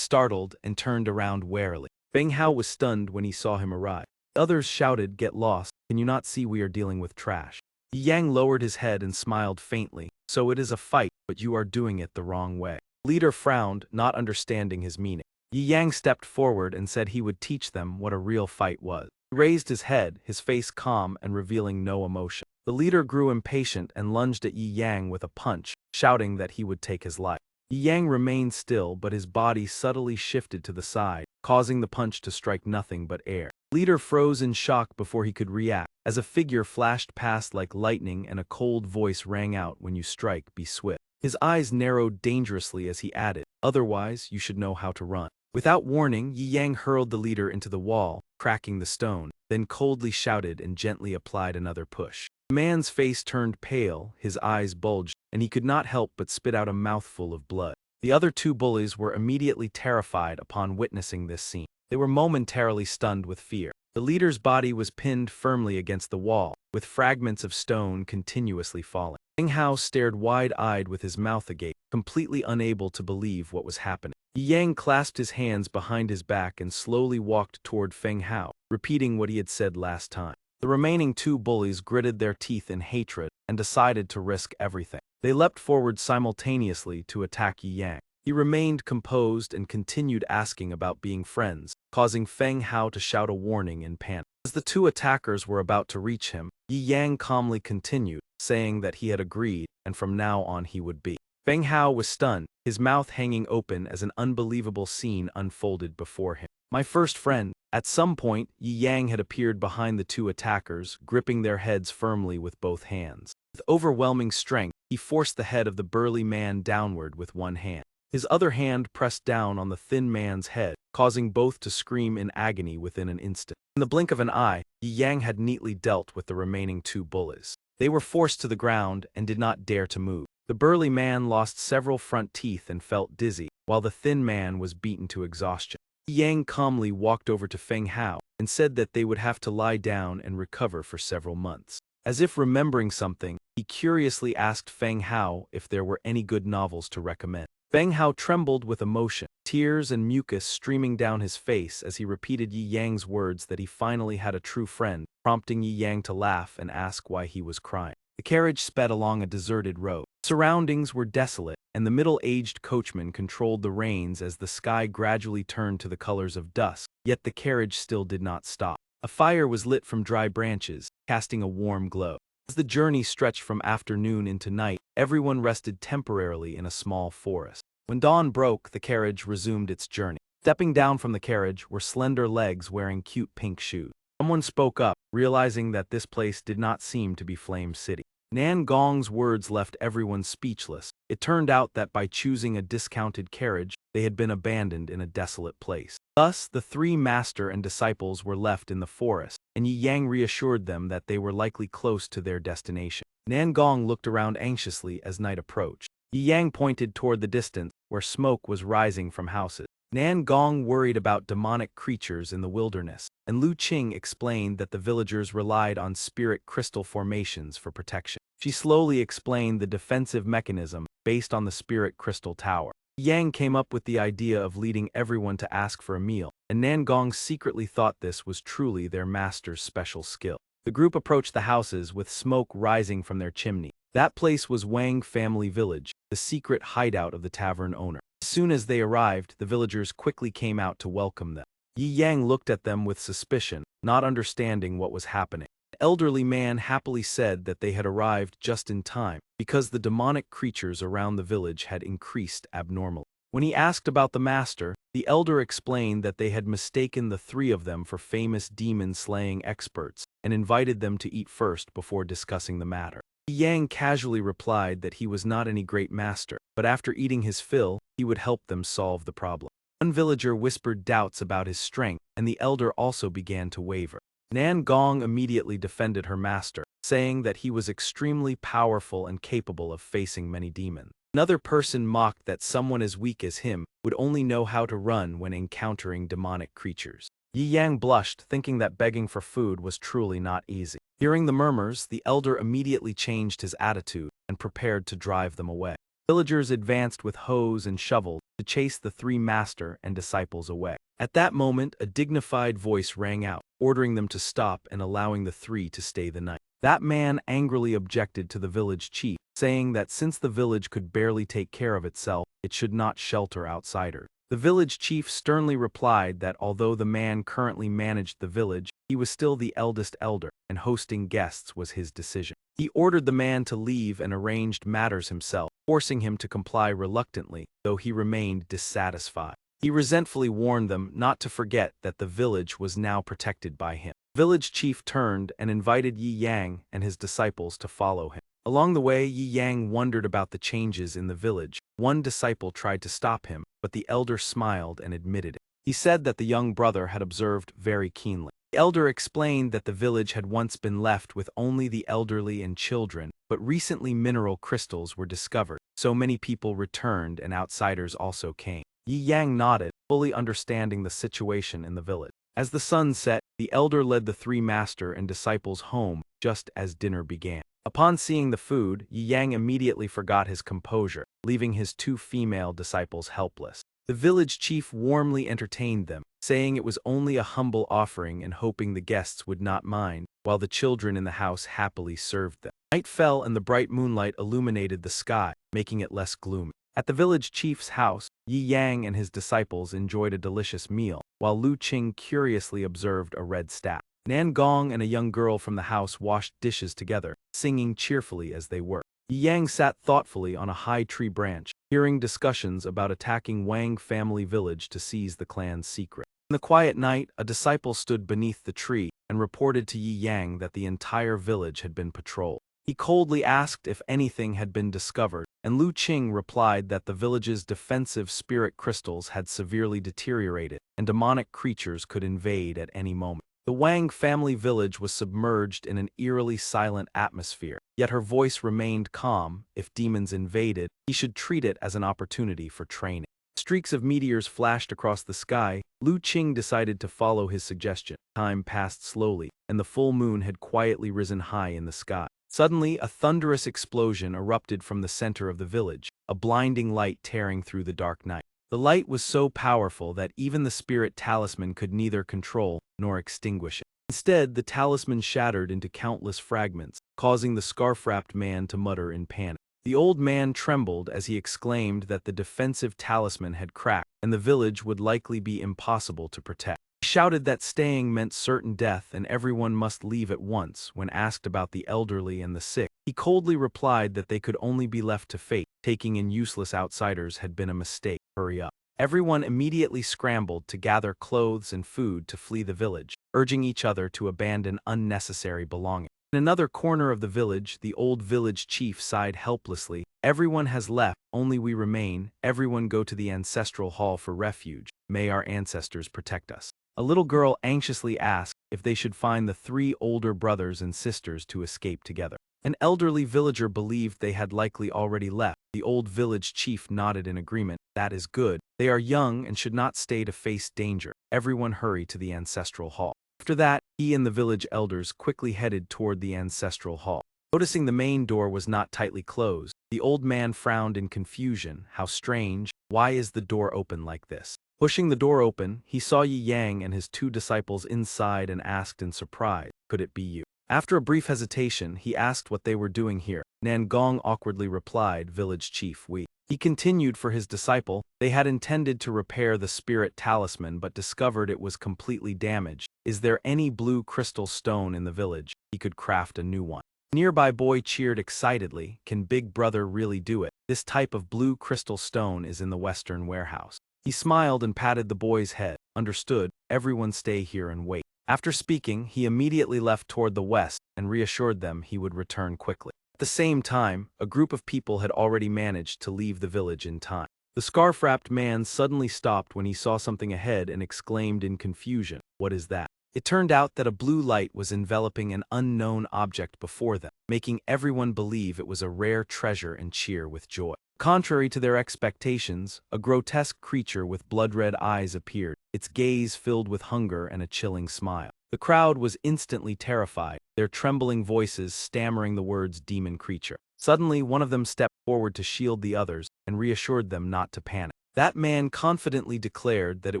startled and turned around warily. Feng Hao was stunned when he saw him arrive. Others shouted, "Get lost! Can you not see we are dealing with trash?" Yang lowered his head and smiled faintly. "So it is a fight, but you are doing it the wrong way." The leader frowned, not understanding his meaning. Yi Yang stepped forward and said he would teach them what a real fight was. He raised his head, his face calm and revealing no emotion. The leader grew impatient and lunged at Yi Yang with a punch, shouting that he would take his life. Yi Yang remained still, but his body subtly shifted to the side, causing the punch to strike nothing but air. The leader froze in shock before he could react, as a figure flashed past like lightning and a cold voice rang out, "When you strike, be swift." His eyes narrowed dangerously as he added, "Otherwise, you should know how to run." Without warning, Yi Yang hurled the leader into the wall, cracking the stone, then coldly shouted and gently applied another push. The man's face turned pale, his eyes bulged, and he could not help but spit out a mouthful of blood. The other two bullies were immediately terrified upon witnessing this scene. They were momentarily stunned with fear. The leader's body was pinned firmly against the wall, with fragments of stone continuously falling. Feng Hao stared wide-eyed with his mouth agape, completely unable to believe what was happening. Yi Yang clasped his hands behind his back and slowly walked toward Feng Hao, repeating what he had said last time. The remaining two bullies gritted their teeth in hatred and decided to risk everything. They leapt forward simultaneously to attack Yi Yang. He remained composed and continued asking about being friends, causing Feng Hao to shout a warning in panic. As the two attackers were about to reach him, Yi Yang calmly continued, saying that he had agreed and from now on he would be. Feng Hao was stunned, his mouth hanging open as an unbelievable scene unfolded before him. My first friend. At some point, Yi Yang had appeared behind the two attackers, gripping their heads firmly with both hands. With overwhelming strength, he forced the head of the burly man downward with one hand. His other hand pressed down on the thin man's head, causing both to scream in agony within an instant. In the blink of an eye, Yi Yang had neatly dealt with the remaining two bullies. They were forced to the ground and did not dare to move. The burly man lost several front teeth and felt dizzy, while the thin man was beaten to exhaustion. Yi Yang calmly walked over to Feng Hao and said that they would have to lie down and recover for several months. As if remembering something, he curiously asked Feng Hao if there were any good novels to recommend. Feng Hao trembled with emotion, tears and mucus streaming down his face as he repeated Yi Yang's words that he finally had a true friend, prompting Yi Yang to laugh and ask why he was crying. The carriage sped along a deserted road. Surroundings were desolate, and the middle-aged coachman controlled the reins as the sky gradually turned to the colors of dusk, yet the carriage still did not stop. A fire was lit from dry branches, casting a warm glow. As the journey stretched from afternoon into night, everyone rested temporarily in a small forest. When dawn broke, the carriage resumed its journey. Stepping down from the carriage were slender legs wearing cute pink shoes. Someone spoke up, realizing that this place did not seem to be Flame City. Nan Gong's words left everyone speechless. It turned out that by choosing a discounted carriage, they had been abandoned in a desolate place. Thus, the three master and disciples were left in the forest, and Yi Yang reassured them that they were likely close to their destination. Nan Gong looked around anxiously as night approached. Yi Yang pointed toward the distance, where smoke was rising from houses. Nan Gong worried about demonic creatures in the wilderness, and Lu Qing explained that the villagers relied on spirit crystal formations for protection. She slowly explained the defensive mechanism based on the spirit crystal tower. Yang came up with the idea of leading everyone to ask for a meal, and Nan Gong secretly thought this was truly their master's special skill. The group approached the houses with smoke rising from their chimney. That place was Wang Family Village, the secret hideout of the tavern owner. As soon as they arrived, the villagers quickly came out to welcome them. Yi Yang looked at them with suspicion, not understanding what was happening. The elderly man happily said that they had arrived just in time, because the demonic creatures around the village had increased abnormally. When he asked about the master, the elder explained that they had mistaken the three of them for famous demon-slaying experts, and invited them to eat first before discussing the matter. Yang casually replied that he was not any great master, but after eating his fill, he would help them solve the problem. One villager whispered doubts about his strength, and the elder also began to waver. Nan Gong immediately defended her master, saying that he was extremely powerful and capable of facing many demons. Another person mocked that someone as weak as him would only know how to run when encountering demonic creatures. Yi Yang blushed, thinking that begging for food was truly not easy. Hearing the murmurs, the elder immediately changed his attitude and prepared to drive them away. Villagers advanced with hoes and shovels to chase the three master and disciples away. At that moment, a dignified voice rang out, ordering them to stop and allowing the three to stay the night. That man angrily objected to the village chief, saying that since the village could barely take care of itself, it should not shelter outsiders. The village chief sternly replied that although the man currently managed the village, he was still the eldest elder, and hosting guests was his decision. He ordered the man to leave and arranged matters himself, forcing him to comply reluctantly, though he remained dissatisfied. He resentfully warned them not to forget that the village was now protected by him. The village chief turned and invited Yi Yang and his disciples to follow him. Along the way, Yi Yang wondered about the changes in the village, One disciple tried to stop him, but the elder smiled and admitted it. He said that the young brother had observed very keenly. The elder explained that the village had once been left with only the elderly and children, but recently mineral crystals were discovered, so many people returned and outsiders also came. Yi Yang nodded, fully understanding the situation in the village. As the sun set, the elder led the three master and disciples home just as dinner began. Upon seeing the food, Yi Yang immediately forgot his composure, leaving his two female disciples helpless. The village chief warmly entertained them, saying it was only a humble offering and hoping the guests would not mind, while the children in the house happily served them. Night fell and the bright moonlight illuminated the sky, making it less gloomy. At the village chief's house, Yi Yang and his disciples enjoyed a delicious meal, while Lu Qing curiously observed a red staff. Nan Gong and a young girl from the house washed dishes together, singing cheerfully as they worked. Yi Yang sat thoughtfully on a high tree branch, hearing discussions about attacking Wang family village to seize the clan's secret. In the quiet night, a disciple stood beneath the tree and reported to Yi Yang that the entire village had been patrolled. He coldly asked if anything had been discovered, and Lu Qing replied that the village's defensive spirit crystals had severely deteriorated, and demonic creatures could invade at any moment. The Wang family village was submerged in an eerily silent atmosphere, yet her voice remained calm. If demons invaded, he should treat it as an opportunity for training. Streaks of meteors flashed across the sky. Lu Qing decided to follow his suggestion. Time passed slowly, and the full moon had quietly risen high in the sky. Suddenly, a thunderous explosion erupted from the center of the village, a blinding light tearing through the dark night. The light was so powerful that even the spirit talisman could neither control nor extinguish it. Instead, the talisman shattered into countless fragments, causing the scarf-wrapped man to mutter in panic. The old man trembled as he exclaimed that the defensive talisman had cracked, and the village would likely be impossible to protect. He shouted that staying meant certain death and everyone must leave at once. When asked about the elderly and the sick, he coldly replied that they could only be left to fate. Taking in useless outsiders had been a mistake. Hurry up. Everyone immediately scrambled to gather clothes and food to flee the village, urging each other to abandon unnecessary belongings. In another corner of the village, the old village chief sighed helplessly. Everyone has left, only we remain. Everyone go to the ancestral hall for refuge. May our ancestors protect us. A little girl anxiously asked if they should find the three older brothers and sisters to escape together. An elderly villager believed they had likely already left. The old village chief nodded in agreement. That is good. They are young and should not stay to face danger. Everyone hurry to the ancestral hall. After that, he and the village elders quickly headed toward the ancestral hall. Noticing the main door was not tightly closed, the old man frowned in confusion. How strange. Why is the door open like this? Pushing the door open, he saw Yi Yang and his two disciples inside and asked in surprise, "Could it be you?" After a brief hesitation, he asked what they were doing here. Nan Gong awkwardly replied, "Village chief, we." He continued for his disciple. They had intended to repair the spirit talisman but discovered it was completely damaged. Is there any blue crystal stone in the village? He could craft a new one. A nearby boy cheered excitedly. Can Big Brother really do it? This type of blue crystal stone is in the western warehouse. He smiled and patted the boy's head. Understood. Everyone stay here and wait. After speaking, he immediately left toward the west and reassured them he would return quickly. At the same time, a group of people had already managed to leave the village in time. The scarf-wrapped man suddenly stopped when he saw something ahead and exclaimed in confusion, "What is that?" It turned out that a blue light was enveloping an unknown object before them, making everyone believe it was a rare treasure and cheer with joy. Contrary to their expectations, a grotesque creature with blood-red eyes appeared, its gaze filled with hunger and a chilling smile. The crowd was instantly terrified, their trembling voices stammering the words demon creature. Suddenly, one of them stepped forward to shield the others and reassured them not to panic. That man confidently declared that it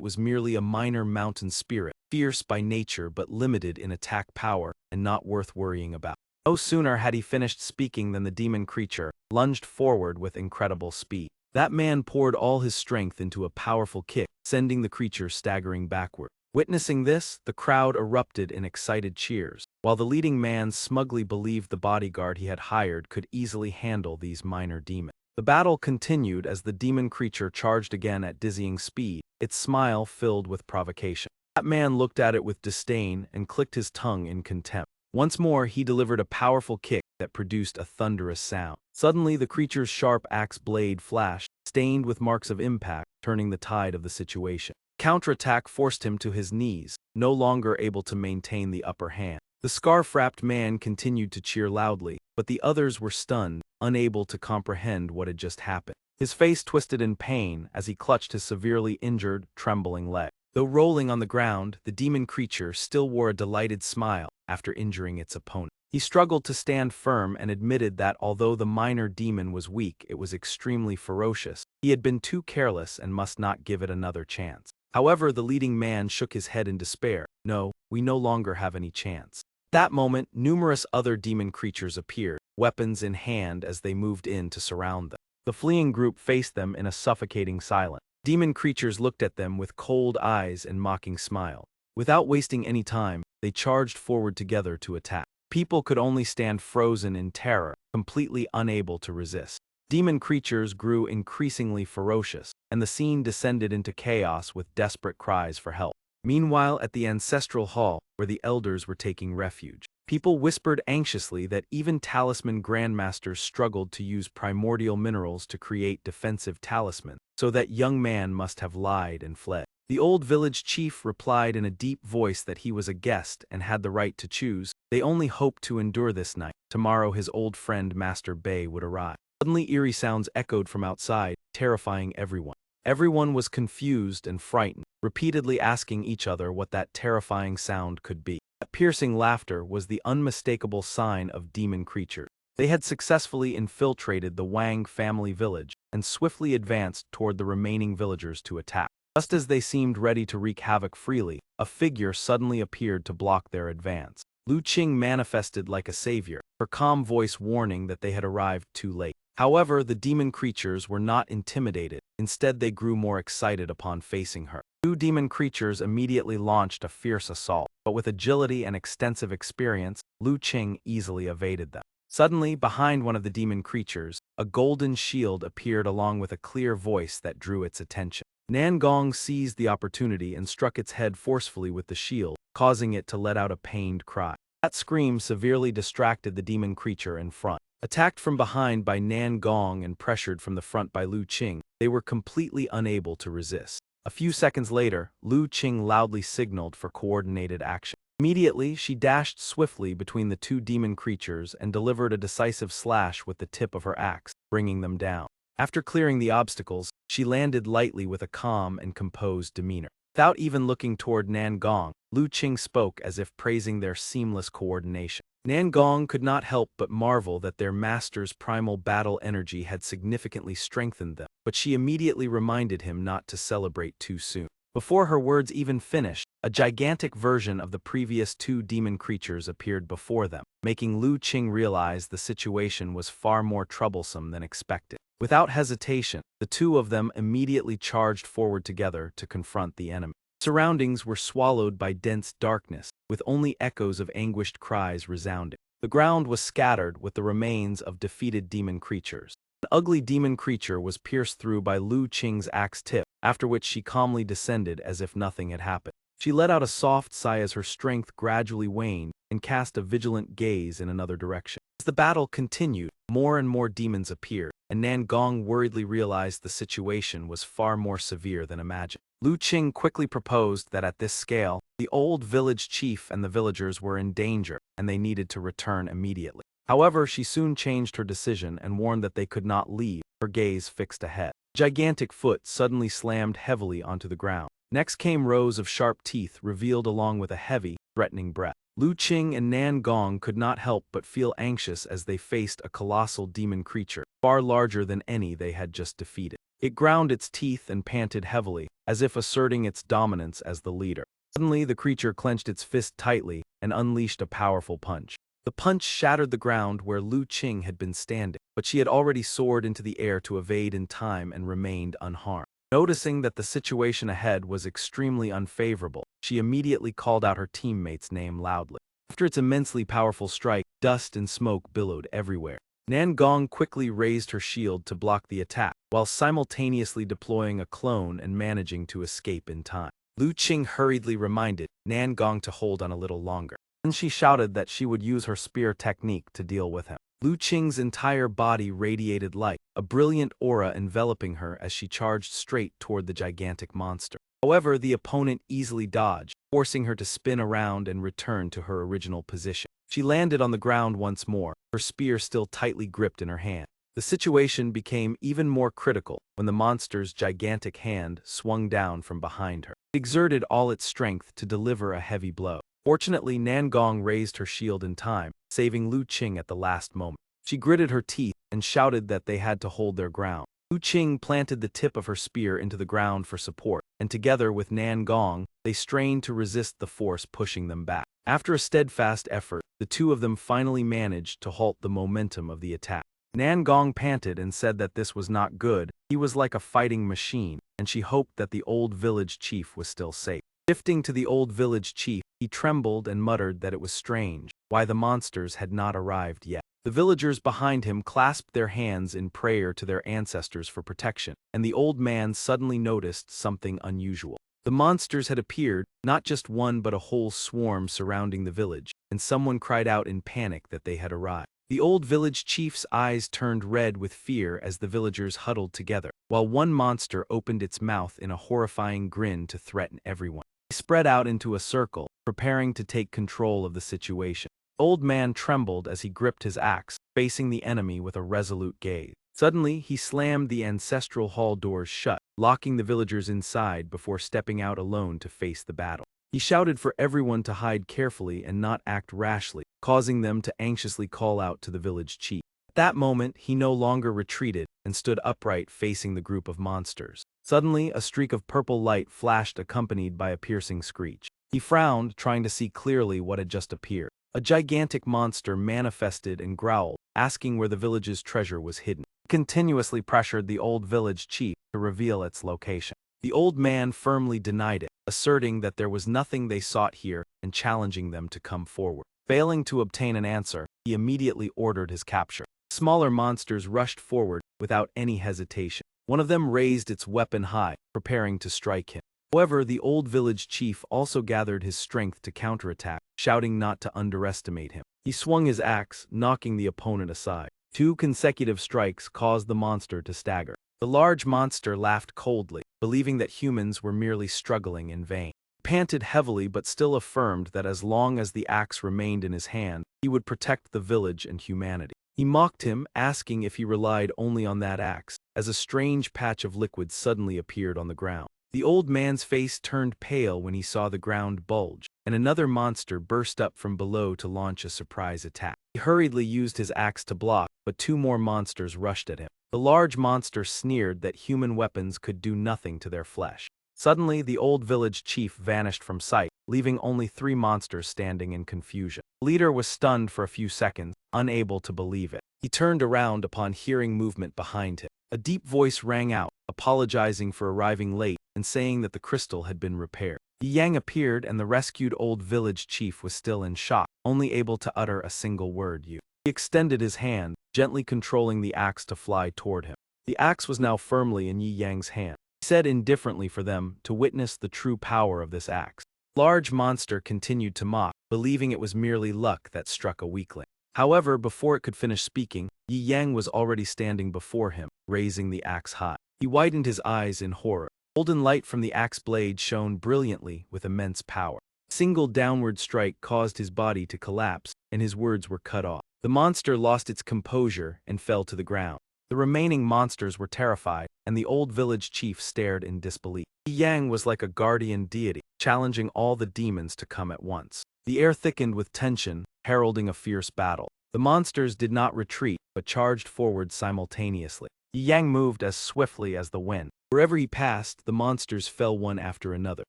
was merely a minor mountain spirit, fierce by nature but limited in attack power and not worth worrying about. No sooner had he finished speaking than the demon creature lunged forward with incredible speed. That man poured all his strength into a powerful kick, sending the creature staggering backward. Witnessing this, the crowd erupted in excited cheers, while the leading man smugly believed the bodyguard he had hired could easily handle these minor demons. The battle continued as the demon creature charged again at dizzying speed, its smile filled with provocation. That man looked at it with disdain and clicked his tongue in contempt. Once more, he delivered a powerful kick that produced a thunderous sound. Suddenly, the creature's sharp axe blade flashed, stained with marks of impact, turning the tide of the situation. Counterattack forced him to his knees, no longer able to maintain the upper hand. The scarf-wrapped man continued to cheer loudly, but the others were stunned, unable to comprehend what had just happened. His face twisted in pain as he clutched his severely injured, trembling leg. Though rolling on the ground, the demon creature still wore a delighted smile after injuring its opponent. He struggled to stand firm and admitted that although the minor demon was weak, it was extremely ferocious. He had been too careless and must not give it another chance. However, the leading man shook his head in despair. No, we no longer have any chance. That moment, numerous other demon creatures appeared, weapons in hand as they moved in to surround them. The fleeing group faced them in a suffocating silence. Demon creatures looked at them with cold eyes and mocking smiles. Without wasting any time, they charged forward together to attack. People could only stand frozen in terror, completely unable to resist. Demon creatures grew increasingly ferocious, and the scene descended into chaos with desperate cries for help. Meanwhile, at the ancestral hall, where the elders were taking refuge, people whispered anxiously that even talisman grandmasters struggled to use primordial minerals to create defensive talismans, so that young man must have lied and fled. The old village chief replied in a deep voice that he was a guest and had the right to choose. They only hoped to endure this night. Tomorrow his old friend Master Bay would arrive. Suddenly eerie sounds echoed from outside, terrifying everyone. Everyone was confused and frightened, repeatedly asking each other what that terrifying sound could be. That piercing laughter was the unmistakable sign of demon creatures. They had successfully infiltrated the Wang family village and swiftly advanced toward the remaining villagers to attack. Just as they seemed ready to wreak havoc freely, a figure suddenly appeared to block their advance. Lu Qing manifested like a savior, her calm voice warning that they had arrived too late. However, the demon creatures were not intimidated. Instead, they grew more excited upon facing her. Two demon creatures immediately launched a fierce assault, but with agility and extensive experience, Lu Qing easily evaded them. Suddenly, behind one of the demon creatures, a golden shield appeared along with a clear voice that drew its attention. Nangong seized the opportunity and struck its head forcefully with the shield, causing it to let out a pained cry. That scream severely distracted the demon creature in front. Attacked from behind by Nangong and pressured from the front by Lu Qing, they were completely unable to resist. A few seconds later, Lu Qing loudly signaled for coordinated action. Immediately, she dashed swiftly between the two demon creatures and delivered a decisive slash with the tip of her axe, bringing them down. After clearing the obstacles, she landed lightly with a calm and composed demeanor. Without even looking toward Nangong, Lu Qing spoke as if praising their seamless coordination. Nangong could not help but marvel that their master's primal battle energy had significantly strengthened them, but she immediately reminded him not to celebrate too soon. Before her words even finished, a gigantic version of the previous two demon creatures appeared before them, making Lu Qing realize the situation was far more troublesome than expected. Without hesitation, the two of them immediately charged forward together to confront the enemy. Surroundings were swallowed by dense darkness, with only echoes of anguished cries resounding. The ground was scattered with the remains of defeated demon creatures. An ugly demon creature was pierced through by Lu Qing's axe tip, after which she calmly descended as if nothing had happened. She let out a soft sigh as her strength gradually waned and cast a vigilant gaze in another direction. As the battle continued, more and more demons appeared, and Nangong worriedly realized the situation was far more severe than imagined. Lu Qing quickly proposed that at this scale, the old village chief and the villagers were in danger, and they needed to return immediately. However, she soon changed her decision and warned that they could not leave, her gaze fixed ahead. A gigantic foot suddenly slammed heavily onto the ground. Next came rows of sharp teeth revealed along with a heavy, threatening breath. Lu Qing and Nangong could not help but feel anxious as they faced a colossal demon creature, far larger than any they had just defeated. It ground its teeth and panted heavily, as if asserting its dominance as the leader. Suddenly, the creature clenched its fist tightly and unleashed a powerful punch. The punch shattered the ground where Lu Qing had been standing, but she had already soared into the air to evade in time and remained unharmed. Noticing that the situation ahead was extremely unfavorable, she immediately called out her teammate's name loudly. After its immensely powerful strike, dust and smoke billowed everywhere. Nangong quickly raised her shield to block the attack, while simultaneously deploying a clone and managing to escape in time. Lu Qing hurriedly reminded Nangong to hold on a little longer. Then she shouted that she would use her spear technique to deal with him. Lu Qing's entire body radiated light, a brilliant aura enveloping her as she charged straight toward the gigantic monster. However, the opponent easily dodged, forcing her to spin around and return to her original position. She landed on the ground once more, her spear still tightly gripped in her hand. The situation became even more critical when the monster's gigantic hand swung down from behind her. It exerted all its strength to deliver a heavy blow. Fortunately, Nangong raised her shield in time, saving Lu Qing at the last moment. She gritted her teeth and shouted that they had to hold their ground. Lu Qing planted the tip of her spear into the ground for support, and together with Nangong, they strained to resist the force pushing them back. After a steadfast effort, the two of them finally managed to halt the momentum of the attack. Nangong panted and said that this was not good. He was like a fighting machine, and she hoped that the old village chief was still safe. Shifting to the old village chief, he trembled and muttered that it was strange why the monsters had not arrived yet. The villagers behind him clasped their hands in prayer to their ancestors for protection, and the old man suddenly noticed something unusual. The monsters had appeared, not just one but a whole swarm surrounding the village, and someone cried out in panic that they had arrived. The old village chief's eyes turned red with fear as the villagers huddled together, while one monster opened its mouth in a horrifying grin to threaten everyone. He spread out into a circle, preparing to take control of the situation. The old man trembled as he gripped his axe, facing the enemy with a resolute gaze. Suddenly, he slammed the ancestral hall doors shut, locking the villagers inside before stepping out alone to face the battle. He shouted for everyone to hide carefully and not act rashly, causing them to anxiously call out to the village chief. At that moment, he no longer retreated and stood upright facing the group of monsters. Suddenly, a streak of purple light flashed accompanied by a piercing screech. He frowned, trying to see clearly what had just appeared. A gigantic monster manifested and growled, asking where the village's treasure was hidden. He continuously pressured the old village chief to reveal its location. The old man firmly denied it, asserting that there was nothing they sought here and challenging them to come forward. Failing to obtain an answer, he immediately ordered his capture. Smaller monsters rushed forward without any hesitation. One of them raised its weapon high, preparing to strike him. However, the old village chief also gathered his strength to counterattack, shouting not to underestimate him. He swung his axe, knocking the opponent aside. 2 consecutive strikes caused the monster to stagger. The large monster laughed coldly, believing that humans were merely struggling in vain. He panted heavily but still affirmed that as long as the axe remained in his hand, he would protect the village and humanity. He mocked him, asking if he relied only on that axe, as a strange patch of liquid suddenly appeared on the ground. The old man's face turned pale when he saw the ground bulge, and another monster burst up from below to launch a surprise attack. He hurriedly used his axe to block, but 2 more monsters rushed at him. The large monster sneered that human weapons could do nothing to their flesh. Suddenly, the old village chief vanished from sight, leaving only 3 monsters standing in confusion. The leader was stunned for a few seconds, unable to believe it. He turned around upon hearing movement behind him. A deep voice rang out, apologizing for arriving late and saying that the crystal had been repaired. Yang appeared and the rescued old village chief was still in shock, only able to utter a single word, "You." He extended his hand, gently controlling the axe to fly toward him. The axe was now firmly in Yi Yang's hand. He said indifferently for them to witness the true power of this axe. The large monster continued to mock, believing it was merely luck that struck a weakling. However, before it could finish speaking, Yi Yang was already standing before him, raising the axe high. He widened his eyes in horror. Golden light from the axe blade shone brilliantly with immense power. A single downward strike caused his body to collapse, and his words were cut off. The monster lost its composure and fell to the ground. The remaining monsters were terrified, and the old village chief stared in disbelief. Yi Yang was like a guardian deity, challenging all the demons to come at once. The air thickened with tension, heralding a fierce battle. The monsters did not retreat, but charged forward simultaneously. Yi Yang moved as swiftly as the wind. Wherever he passed, the monsters fell one after another.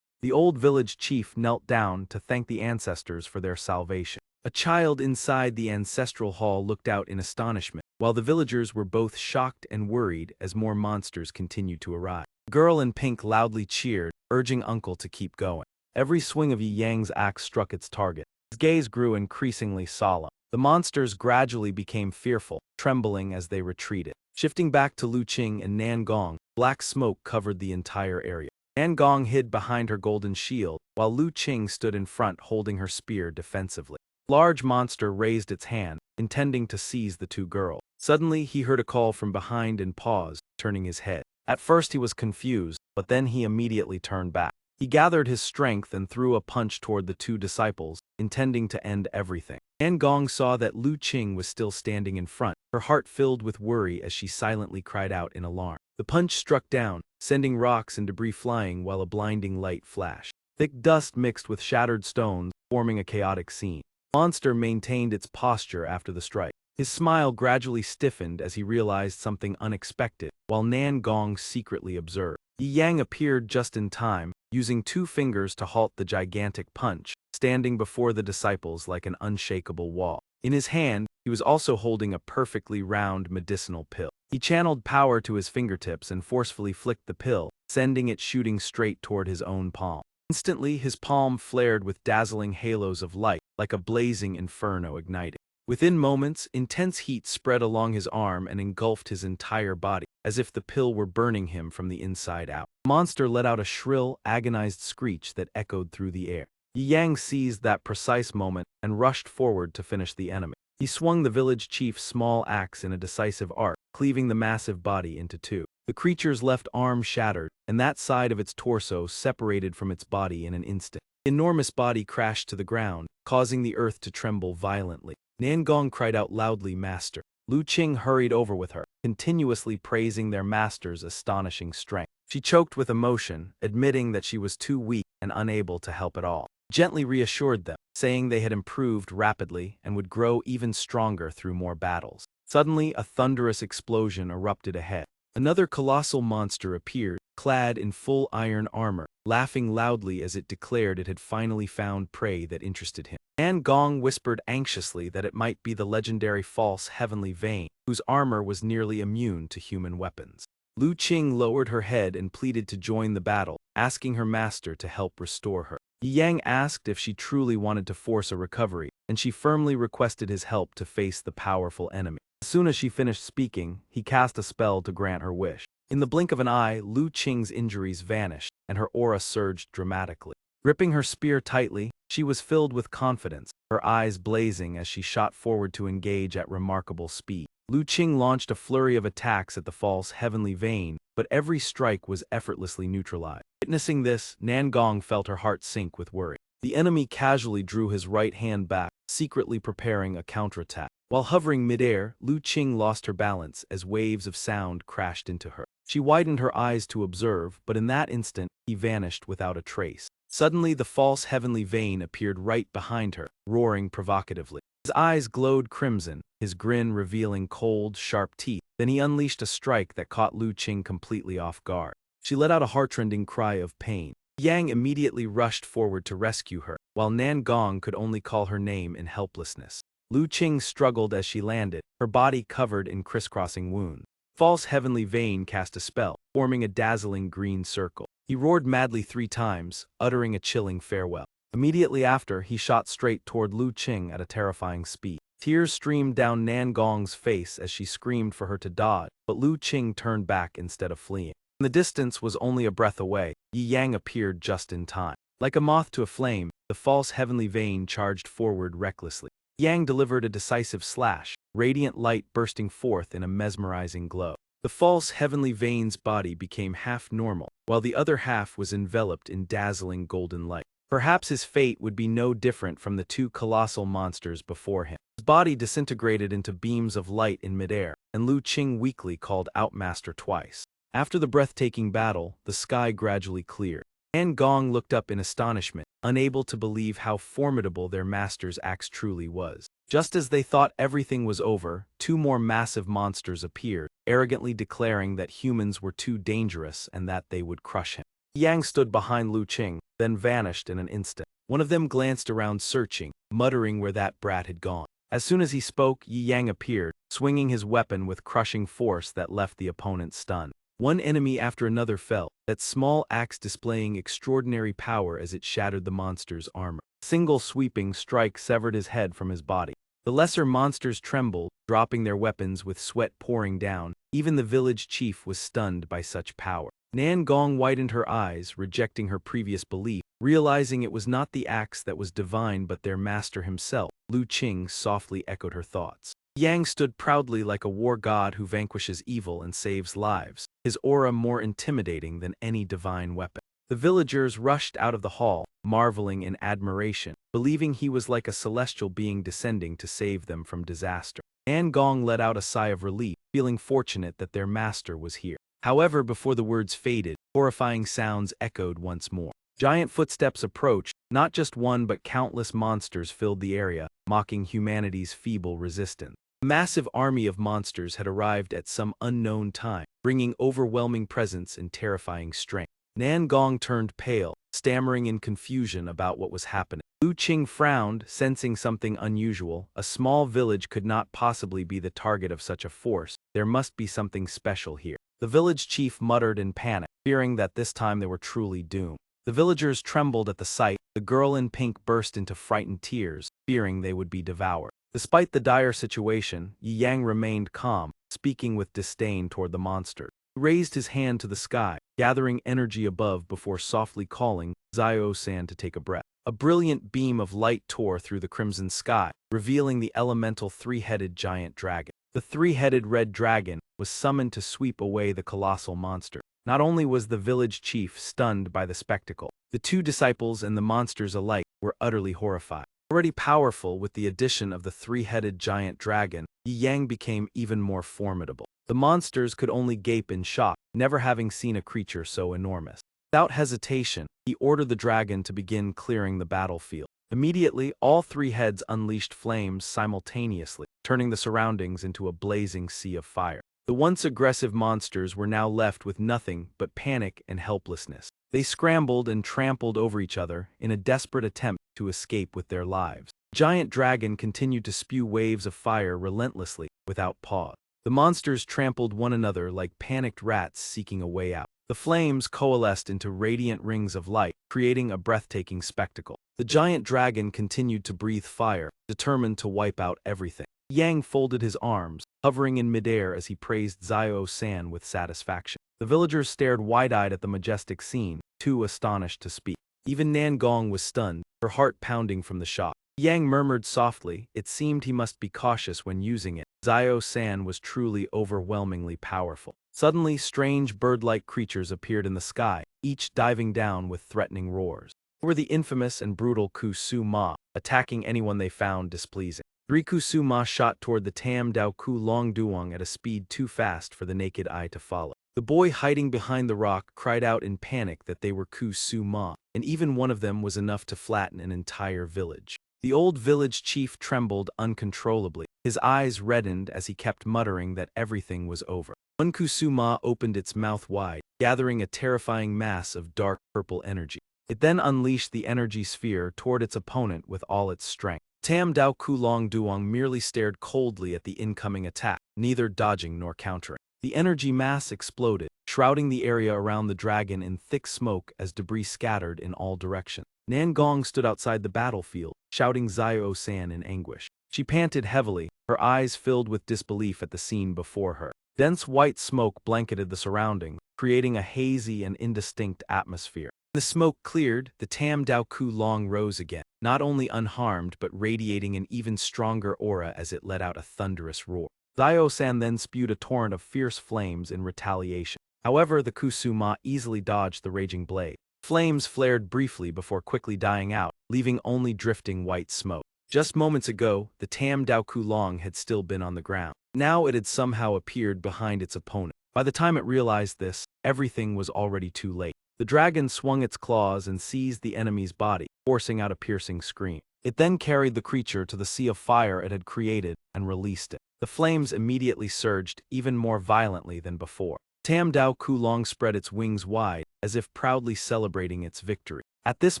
The old village chief knelt down to thank the ancestors for their salvation. A child inside the ancestral hall looked out in astonishment, while the villagers were both shocked and worried as more monsters continued to arrive. The girl in pink loudly cheered, urging Uncle to keep going. Every swing of Yi Yang's axe struck its target. His gaze grew increasingly solemn. The monsters gradually became fearful, trembling as they retreated. Shifting back to Lu Qing and Nangong, black smoke covered the entire area. Nangong hid behind her golden shield, while Lu Qing stood in front holding her spear defensively. Large monster raised its hand, intending to seize the two girls. Suddenly, he heard a call from behind and paused, turning his head. At first he was confused, but then he immediately turned back. He gathered his strength and threw a punch toward the two disciples, intending to end everything. An Gong saw that Lu Qing was still standing in front, her heart filled with worry as she silently cried out in alarm. The punch struck down, sending rocks and debris flying while a blinding light flashed. Thick dust mixed with shattered stones, forming a chaotic scene. The monster maintained its posture after the strike. His smile gradually stiffened as he realized something unexpected, while Nan Gong secretly observed. Yi Yang appeared just in time, using 2 fingers to halt the gigantic punch, standing before the disciples like an unshakable wall. In his hand, he was also holding a perfectly round medicinal pill. He channeled power to his fingertips and forcefully flicked the pill, sending it shooting straight toward his own palm. Instantly, his palm flared with dazzling halos of light, like a blazing inferno igniting. Within moments, intense heat spread along his arm and engulfed his entire body, as if the pill were burning him from the inside out. The monster let out a shrill, agonized screech that echoed through the air. Yi Yang seized that precise moment and rushed forward to finish the enemy. He swung the village chief's small axe in a decisive arc, cleaving the massive body into 2. The creature's left arm shattered, and that side of its torso separated from its body in an instant. The enormous body crashed to the ground, causing the earth to tremble violently. Nan Gong cried out loudly, "Master!" Lu Qing hurried over with her, continuously praising their master's astonishing strength. She choked with emotion, admitting that she was too weak and unable to help at all. Gently reassured them, saying they had improved rapidly and would grow even stronger through more battles. Suddenly, a thunderous explosion erupted ahead. Another colossal monster appeared, clad in full iron armor, laughing loudly as it declared it had finally found prey that interested him. An Gong whispered anxiously that it might be the legendary false heavenly vein, whose armor was nearly immune to human weapons. Lu Qing lowered her head and pleaded to join the battle, asking her master to help restore her. Yi Yang asked if she truly wanted to force a recovery, and she firmly requested his help to face the powerful enemy. As soon as she finished speaking, he cast a spell to grant her wish. In the blink of an eye, Lu Qing's injuries vanished, and her aura surged dramatically. Gripping her spear tightly, she was filled with confidence, her eyes blazing as she shot forward to engage at remarkable speed. Lu Qing launched a flurry of attacks at the false heavenly vein, but every strike was effortlessly neutralized. Witnessing this, Nan Gong felt her heart sink with worry. The enemy casually drew his right hand back, secretly preparing a counterattack. While hovering midair, Lu Qing lost her balance as waves of sound crashed into her. She widened her eyes to observe, but in that instant, he vanished without a trace. Suddenly, the false heavenly vein appeared right behind her, roaring provocatively. His eyes glowed crimson, his grin revealing cold, sharp teeth. Then he unleashed a strike that caught Lu Qing completely off guard. She let out a heartrending cry of pain. Yang immediately rushed forward to rescue her, while Nan Gong could only call her name in helplessness. Lu Qing struggled as she landed, her body covered in crisscrossing wounds. False heavenly vein cast a spell, forming a dazzling green circle. He roared madly 3 times, uttering a chilling farewell. Immediately after, he shot straight toward Lu Qing at a terrifying speed. Tears streamed down Nan Gong's face as she screamed for her to dodge, but Lu Qing turned back instead of fleeing. The distance was only a breath away. Yi Yang appeared just in time. Like a moth to a flame, the false heavenly vein charged forward recklessly. Yang delivered a decisive slash, radiant light bursting forth in a mesmerizing glow. The false heavenly vein's body became half normal, while the other half was enveloped in dazzling golden light. Perhaps his fate would be no different from the 2 colossal monsters before him. His body disintegrated into beams of light in midair, and Lu Qing weakly called out Master twice. After the breathtaking battle, the sky gradually cleared. An Gong looked up in astonishment, unable to believe how formidable their master's axe truly was. Just as they thought everything was over, 2 more massive monsters appeared, arrogantly declaring that humans were too dangerous and that they would crush him. Yang stood behind Lu Qing, then vanished in an instant. One of them glanced around searching, muttering where that brat had gone. As soon as he spoke, Yi Yang appeared, swinging his weapon with crushing force that left the opponent stunned. One enemy after another fell, that small axe displaying extraordinary power as it shattered the monster's armor. A single sweeping strike severed his head from his body. The lesser monsters trembled, dropping their weapons with sweat pouring down. Even the village chief was stunned by such power. Nan Gong widened her eyes, rejecting her previous belief, realizing it was not the axe that was divine but their master himself. Lu Qing softly echoed her thoughts. Yang stood proudly like a war god who vanquishes evil and saves lives, his aura more intimidating than any divine weapon. The villagers rushed out of the hall, marveling in admiration, believing he was like a celestial being descending to save them from disaster. An Gong let out a sigh of relief, feeling fortunate that their master was here. However, before the words faded, horrifying sounds echoed once more. Giant footsteps approached, not just one but countless monsters filled the area, mocking humanity's feeble resistance. A massive army of monsters had arrived at some unknown time, bringing overwhelming presence and terrifying strength. Nan Gong turned pale, stammering in confusion about what was happening. Lu Qing frowned, sensing something unusual. A small village could not possibly be the target of such a force. There must be something special here. The village chief muttered in panic, fearing that this time they were truly doomed. The villagers trembled at the sight. The girl in pink burst into frightened tears, fearing they would be devoured. Despite the dire situation, Yi Yang remained calm, speaking with disdain toward the monster. He raised his hand to the sky, gathering energy above before softly calling Zio-san to take a breath. A brilliant beam of light tore through the crimson sky, revealing the elemental three-headed giant dragon. The three-headed red dragon was summoned to sweep away the colossal monster. Not only was the village chief stunned by the spectacle, the two disciples and the monsters alike were utterly horrified. Already powerful with the addition of the three-headed giant dragon, Yi Yang became even more formidable. The monsters could only gape in shock, never having seen a creature so enormous. Without hesitation, he ordered the dragon to begin clearing the battlefield. Immediately, all three heads unleashed flames simultaneously, turning the surroundings into a blazing sea of fire. The once aggressive monsters were now left with nothing but panic and helplessness. They scrambled and trampled over each other in a desperate attempt to escape with their lives. The giant dragon continued to spew waves of fire relentlessly, without pause. The monsters trampled one another like panicked rats seeking a way out. The flames coalesced into radiant rings of light, creating a breathtaking spectacle. The giant dragon continued to breathe fire, determined to wipe out everything. Yang folded his arms, hovering in midair as he praised Zio-san with satisfaction. The villagers stared wide-eyed at the majestic scene, too astonished to speak. Even Nan Gong was stunned, her heart pounding from the shock. Yang murmured softly, it seemed he must be cautious when using it. Zio-san was truly overwhelmingly powerful. Suddenly, strange bird-like creatures appeared in the sky, each diving down with threatening roars. They were the infamous and brutal Kusuma, attacking anyone they found displeasing. 3 Kusuma shot toward the Tam Dao Ku Long Duong at a speed too fast for the naked eye to follow. The boy hiding behind the rock cried out in panic that they were Kusuma, and even one of them was enough to flatten an entire village. The old village chief trembled uncontrollably. His eyes reddened as he kept muttering that everything was over. One Kusuma opened its mouth wide, gathering a terrifying mass of dark purple energy. It then unleashed the energy sphere toward its opponent with all its strength. Tam Dao Ku Long Duong merely stared coldly at the incoming attack, neither dodging nor countering. The energy mass exploded, shrouding the area around the dragon in thick smoke as debris scattered in all directions. Nan Gong stood outside the battlefield, shouting Zio-san in anguish. She panted heavily, her eyes filled with disbelief at the scene before her. Dense white smoke blanketed the surroundings, creating a hazy and indistinct atmosphere. The smoke cleared, the Tam Dao Ku Long rose again, not only unharmed but radiating an even stronger aura as it let out a thunderous roar. Zio-san then spewed a torrent of fierce flames in retaliation. However, the Kusuma easily dodged the raging blade. Flames flared briefly before quickly dying out, leaving only drifting white smoke. Just moments ago, the Tam Dao Ku Long had still been on the ground. Now it had somehow appeared behind its opponent. By the time it realized this, everything was already too late. The dragon swung its claws and seized the enemy's body, forcing out a piercing scream. It then carried the creature to the sea of fire it had created and released it. The flames immediately surged even more violently than before. Tam Dao Ku Long spread its wings wide, as if proudly celebrating its victory. At this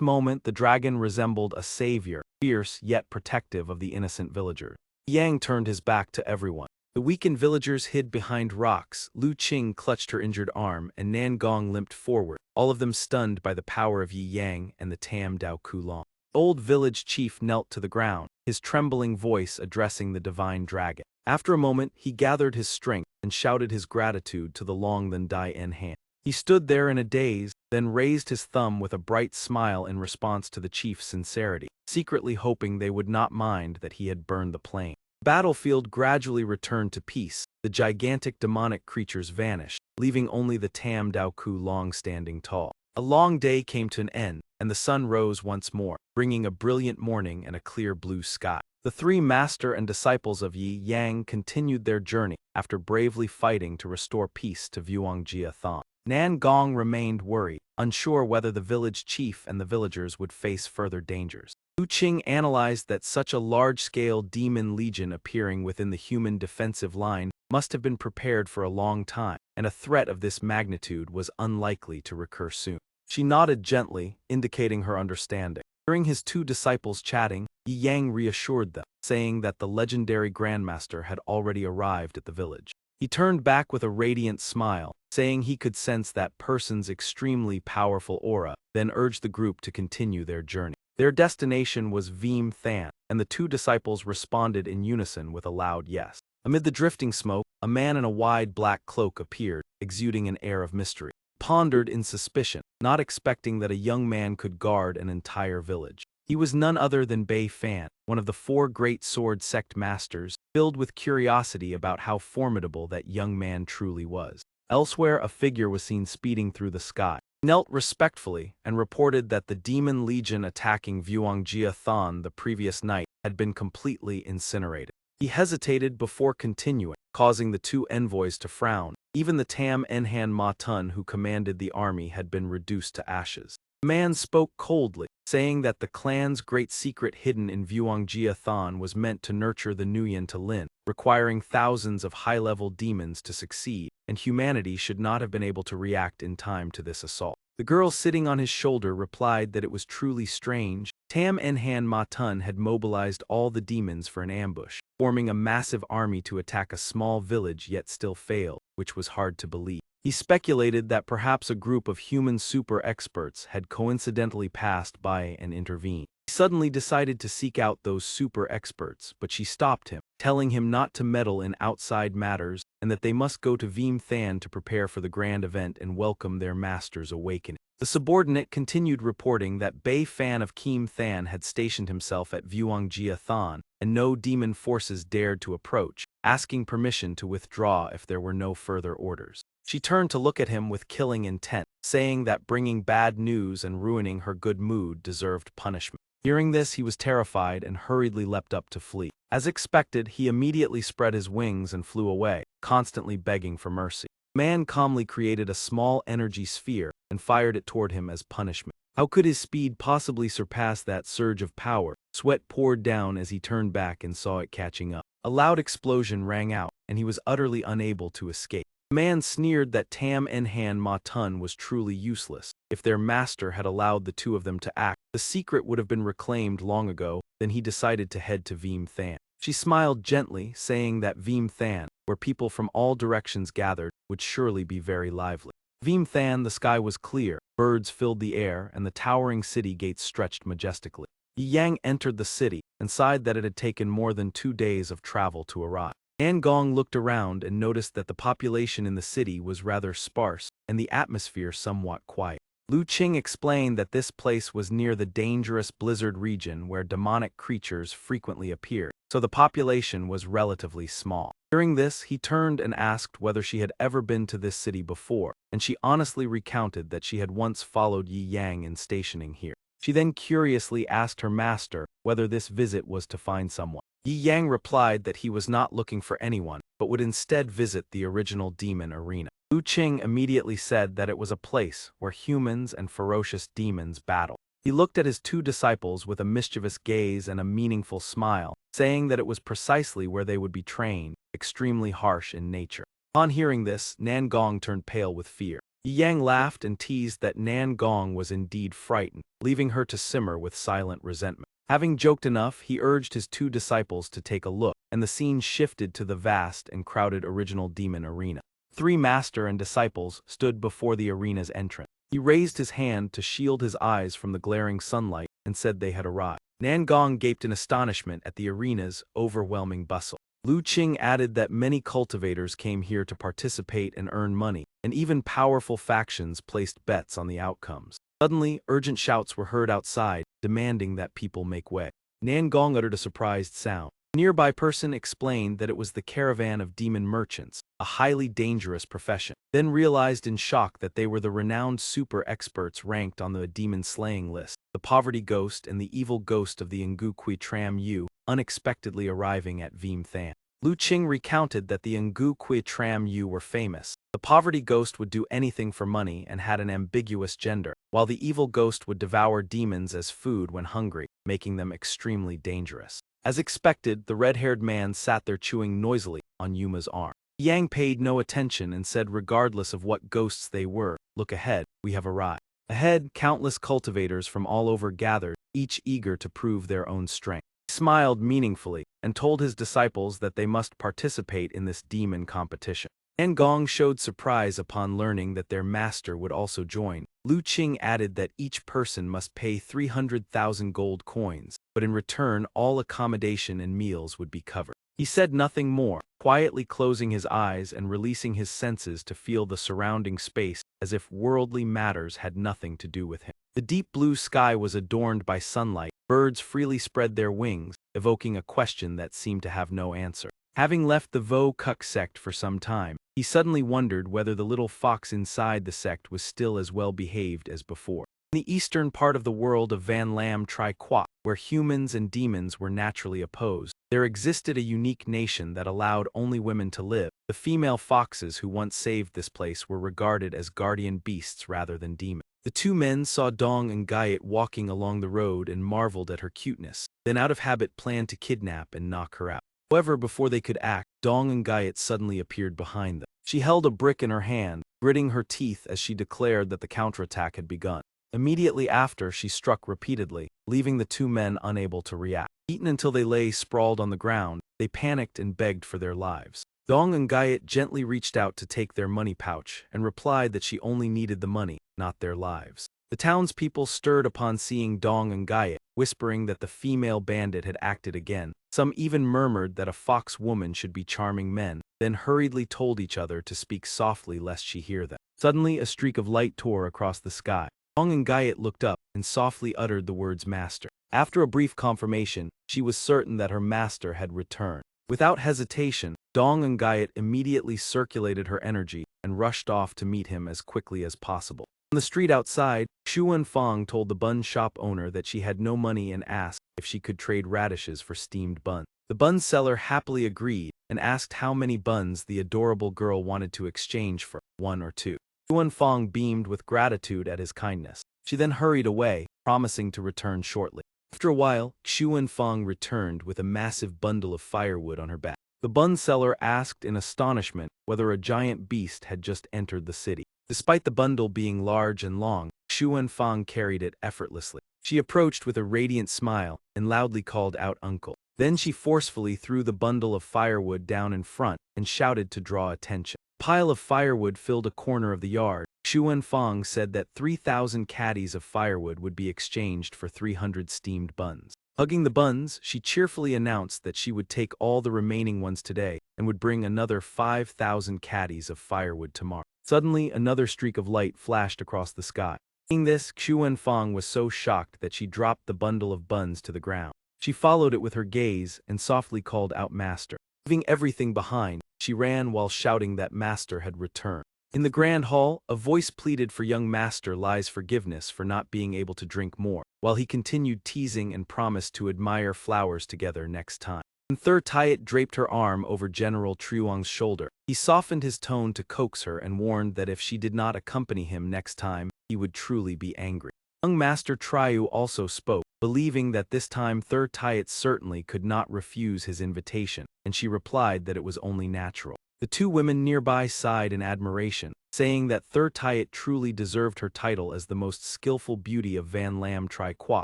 moment, the dragon resembled a savior, fierce yet protective of the innocent villagers. Yang turned his back to everyone. The weakened villagers hid behind rocks, Lu Qing clutched her injured arm, and Nan Gong limped forward, all of them stunned by the power of Yi Yang and the Tam Dao Ku Long. Old village chief knelt to the ground, his trembling voice addressing the divine dragon. After a moment, he gathered his strength and shouted his gratitude to the Long Than Dai En hand. He stood there in a daze, then raised his thumb with a bright smile in response to the chief's sincerity, secretly hoping they would not mind that he had burned the plane. The battlefield gradually returned to peace. The gigantic demonic creatures vanished, leaving only the Tam Dao Ku long standing tall. A long day came to an end, and the sun rose once more, bringing a brilliant morning and a clear blue sky. The three master and disciples of Yi Yang continued their journey after bravely fighting to restore peace to Vuangjia Thong. Nan Gong remained worried, unsure whether the village chief and the villagers would face further dangers. Lu Qing analyzed that such a large-scale demon legion appearing within the human defensive line must have been prepared for a long time, and a threat of this magnitude was unlikely to recur soon. She nodded gently, indicating her understanding. Hearing his two disciples chatting, Yi Yang reassured them, saying that the legendary Grandmaster had already arrived at the village. He turned back with a radiant smile, saying he could sense that person's extremely powerful aura, then urged the group to continue their journey. Their destination was Veem Than, and the two disciples responded in unison with a loud yes. Amid the drifting smoke, a man in a wide black cloak appeared, exuding an air of mystery. He pondered in suspicion, not expecting that a young man could guard an entire village. He was none other than Bei Fan, one of the four great sword sect masters, filled with curiosity about how formidable that young man truly was. Elsewhere, a figure was seen speeding through the sky. He knelt respectfully and reported that the demon legion attacking Vuangjia Thon the previous night had been completely incinerated. He hesitated before continuing, causing the two envoys to frown. Even the Tam Enhan Ma Tun who commanded the army had been reduced to ashes. The man spoke coldly, saying that the clan's great secret hidden in Vuangjia Thon was meant to nurture the Nuyen to Lin, requiring thousands of high-level demons to succeed, and humanity should not have been able to react in time to this assault. The girl sitting on his shoulder replied that it was truly strange. Tam Enhan Ma Tun had mobilized all the demons for an ambush, forming a massive army to attack a small village yet still failed, which was hard to believe. He speculated that perhaps a group of human super experts had coincidentally passed by and intervened. He suddenly decided to seek out those super experts, but she stopped him, telling him not to meddle in outside matters and that they must go to Veem Than to prepare for the grand event and welcome their master's awakening. The subordinate continued reporting that Bei Fan of Keem Than had stationed himself at Vuangjia Thon, and no demon forces dared to approach, asking permission to withdraw if there were no further orders. She turned to look at him with killing intent, saying that bringing bad news and ruining her good mood deserved punishment. Hearing this, he was terrified and hurriedly leapt up to flee. As expected, he immediately spread his wings and flew away, constantly begging for mercy. The man calmly created a small energy sphere and fired it toward him as punishment. How could his speed possibly surpass that surge of power? Sweat poured down as he turned back and saw it catching up. A loud explosion rang out, and he was utterly unable to escape. The man sneered that Tam Enhan Ma Tun was truly useless. If their master had allowed the two of them to act, the secret would have been reclaimed long ago. Then he decided to head to Veem Than. She smiled gently, saying that Veem Than, where people from all directions gathered, would surely be very lively. Veem Than, the sky was clear, birds filled the air, and the towering city gates stretched majestically. Yi Yang entered the city and sighed that it had taken more than 2 days of travel to arrive. Nan Gong looked around and noticed that the population in the city was rather sparse and the atmosphere somewhat quiet. Lu Qing explained that this place was near the dangerous blizzard region where demonic creatures frequently appeared, so the population was relatively small. Hearing this, he turned and asked whether she had ever been to this city before, and she honestly recounted that she had once followed Yi Yang in stationing here. She then curiously asked her master whether this visit was to find someone. Yi Yang replied that he was not looking for anyone, but would instead visit the original demon arena. Lu Qing immediately said that it was a place where humans and ferocious demons battle. He looked at his two disciples with a mischievous gaze and a meaningful smile, saying that it was precisely where they would be trained, extremely harsh in nature. Upon hearing this, Nan Gong turned pale with fear. Yi Yang laughed and teased that Nan Gong was indeed frightened, leaving her to simmer with silent resentment. Having joked enough, he urged his two disciples to take a look, and the scene shifted to the vast and crowded original demon arena. 3 master and disciples stood before the arena's entrance. He raised his hand to shield his eyes from the glaring sunlight and said they had arrived. Nan Gong gaped in astonishment at the arena's overwhelming bustle. Lu Qing added that many cultivators came here to participate and earn money, and even powerful factions placed bets on the outcomes. Suddenly, urgent shouts were heard outside, demanding that people make way. Nangong uttered a surprised sound. A nearby person explained that it was the caravan of demon merchants, a highly dangerous profession, then realized in shock that they were the renowned super experts ranked on the demon-slaying list, the poverty ghost and the evil ghost of the Ngukui Tram Yu, unexpectedly arriving at Veem Than. Lu Qing recounted that the Ngukui Tram Yu were famous. The poverty ghost would do anything for money and had an ambiguous gender, while the evil ghost would devour demons as food when hungry, making them extremely dangerous. As expected, the red-haired man sat there chewing noisily on Yuma's arm. Yang paid no attention and said regardless of what ghosts they were, "Look ahead, we have arrived." Ahead, countless cultivators from all over gathered, each eager to prove their own strength. He smiled meaningfully and told his disciples that they must participate in this demon competition. Gong showed surprise upon learning that their master would also join. Lu Qing added that each person must pay 300,000 gold coins, but in return all accommodation and meals would be covered. He said nothing more, quietly closing his eyes and releasing his senses to feel the surrounding space as if worldly matters had nothing to do with him. The deep blue sky was adorned by sunlight. Birds freely spread their wings, evoking a question that seemed to have no answer. Having left the Vo Kuk sect for some time, he suddenly wondered whether the little fox inside the sect was still as well behaved as before. In the eastern part of the world of Van Lam Tri Quoc, where humans and demons were naturally opposed, there existed a unique nation that allowed only women to live. The female foxes who once saved this place were regarded as guardian beasts rather than demons. The two men saw Dong and Gayet walking along the road and marveled at her cuteness, then out of habit planned to kidnap and knock her out. However, before they could act, Dong and Gayet suddenly appeared behind them. She held a brick in her hand, gritting her teeth as she declared that the counterattack had begun. Immediately after, she struck repeatedly, leaving the two men unable to react. Beaten until they lay sprawled on the ground, they panicked and begged for their lives. Dong and Gayet gently reached out to take their money pouch and replied that she only needed the money, not their lives. The townspeople stirred upon seeing Dong and Gayet, whispering that the female bandit had acted again. Some even murmured that a fox woman should be charming men, then hurriedly told each other to speak softly lest she hear them. Suddenly, a streak of light tore across the sky. Dong and Gayet looked up and softly uttered the words master. After a brief confirmation, she was certain that her master had returned. Without hesitation, Dong and Gayet immediately circulated her energy and rushed off to meet him as quickly as possible. On the street outside, Xuan Fang told the bun shop owner that she had no money and asked if she could trade radishes for steamed buns. The bun seller happily agreed and asked how many buns the adorable girl wanted to exchange for, 1 or 2. Xuan Fang beamed with gratitude at his kindness. She then hurried away, promising to return shortly. After a while, Xuan Fang returned with a massive bundle of firewood on her back. The bun seller asked in astonishment whether a giant beast had just entered the city. Despite the bundle being large and long, Xuan Fang carried it effortlessly. She approached with a radiant smile and loudly called out uncle. Then she forcefully threw the bundle of firewood down in front and shouted to draw attention. A pile of firewood filled a corner of the yard. Xuan Fang said that 3,000 caddies of firewood would be exchanged for 300 steamed buns. Hugging the buns, she cheerfully announced that she would take all the remaining ones today and would bring another 5,000 caddies of firewood tomorrow. Suddenly, another streak of light flashed across the sky. Seeing this, Xuan Fang was so shocked that she dropped the bundle of buns to the ground. She followed it with her gaze and softly called out master. Leaving everything behind, she ran while shouting that master had returned. In the grand hall, a voice pleaded for young master Lai's forgiveness for not being able to drink more, while he continued teasing and promised to admire flowers together next time. When Thir Tiet draped her arm over General Truong's shoulder, he softened his tone to coax her and warned that if she did not accompany him next time, he would truly be angry. Young Master Triu also spoke, believing that this time Thir Tiet certainly could not refuse his invitation, and she replied that it was only natural. The two women nearby sighed in admiration, saying that Thir Tiet truly deserved her title as the most skillful beauty of Van Lam Tri Quoc.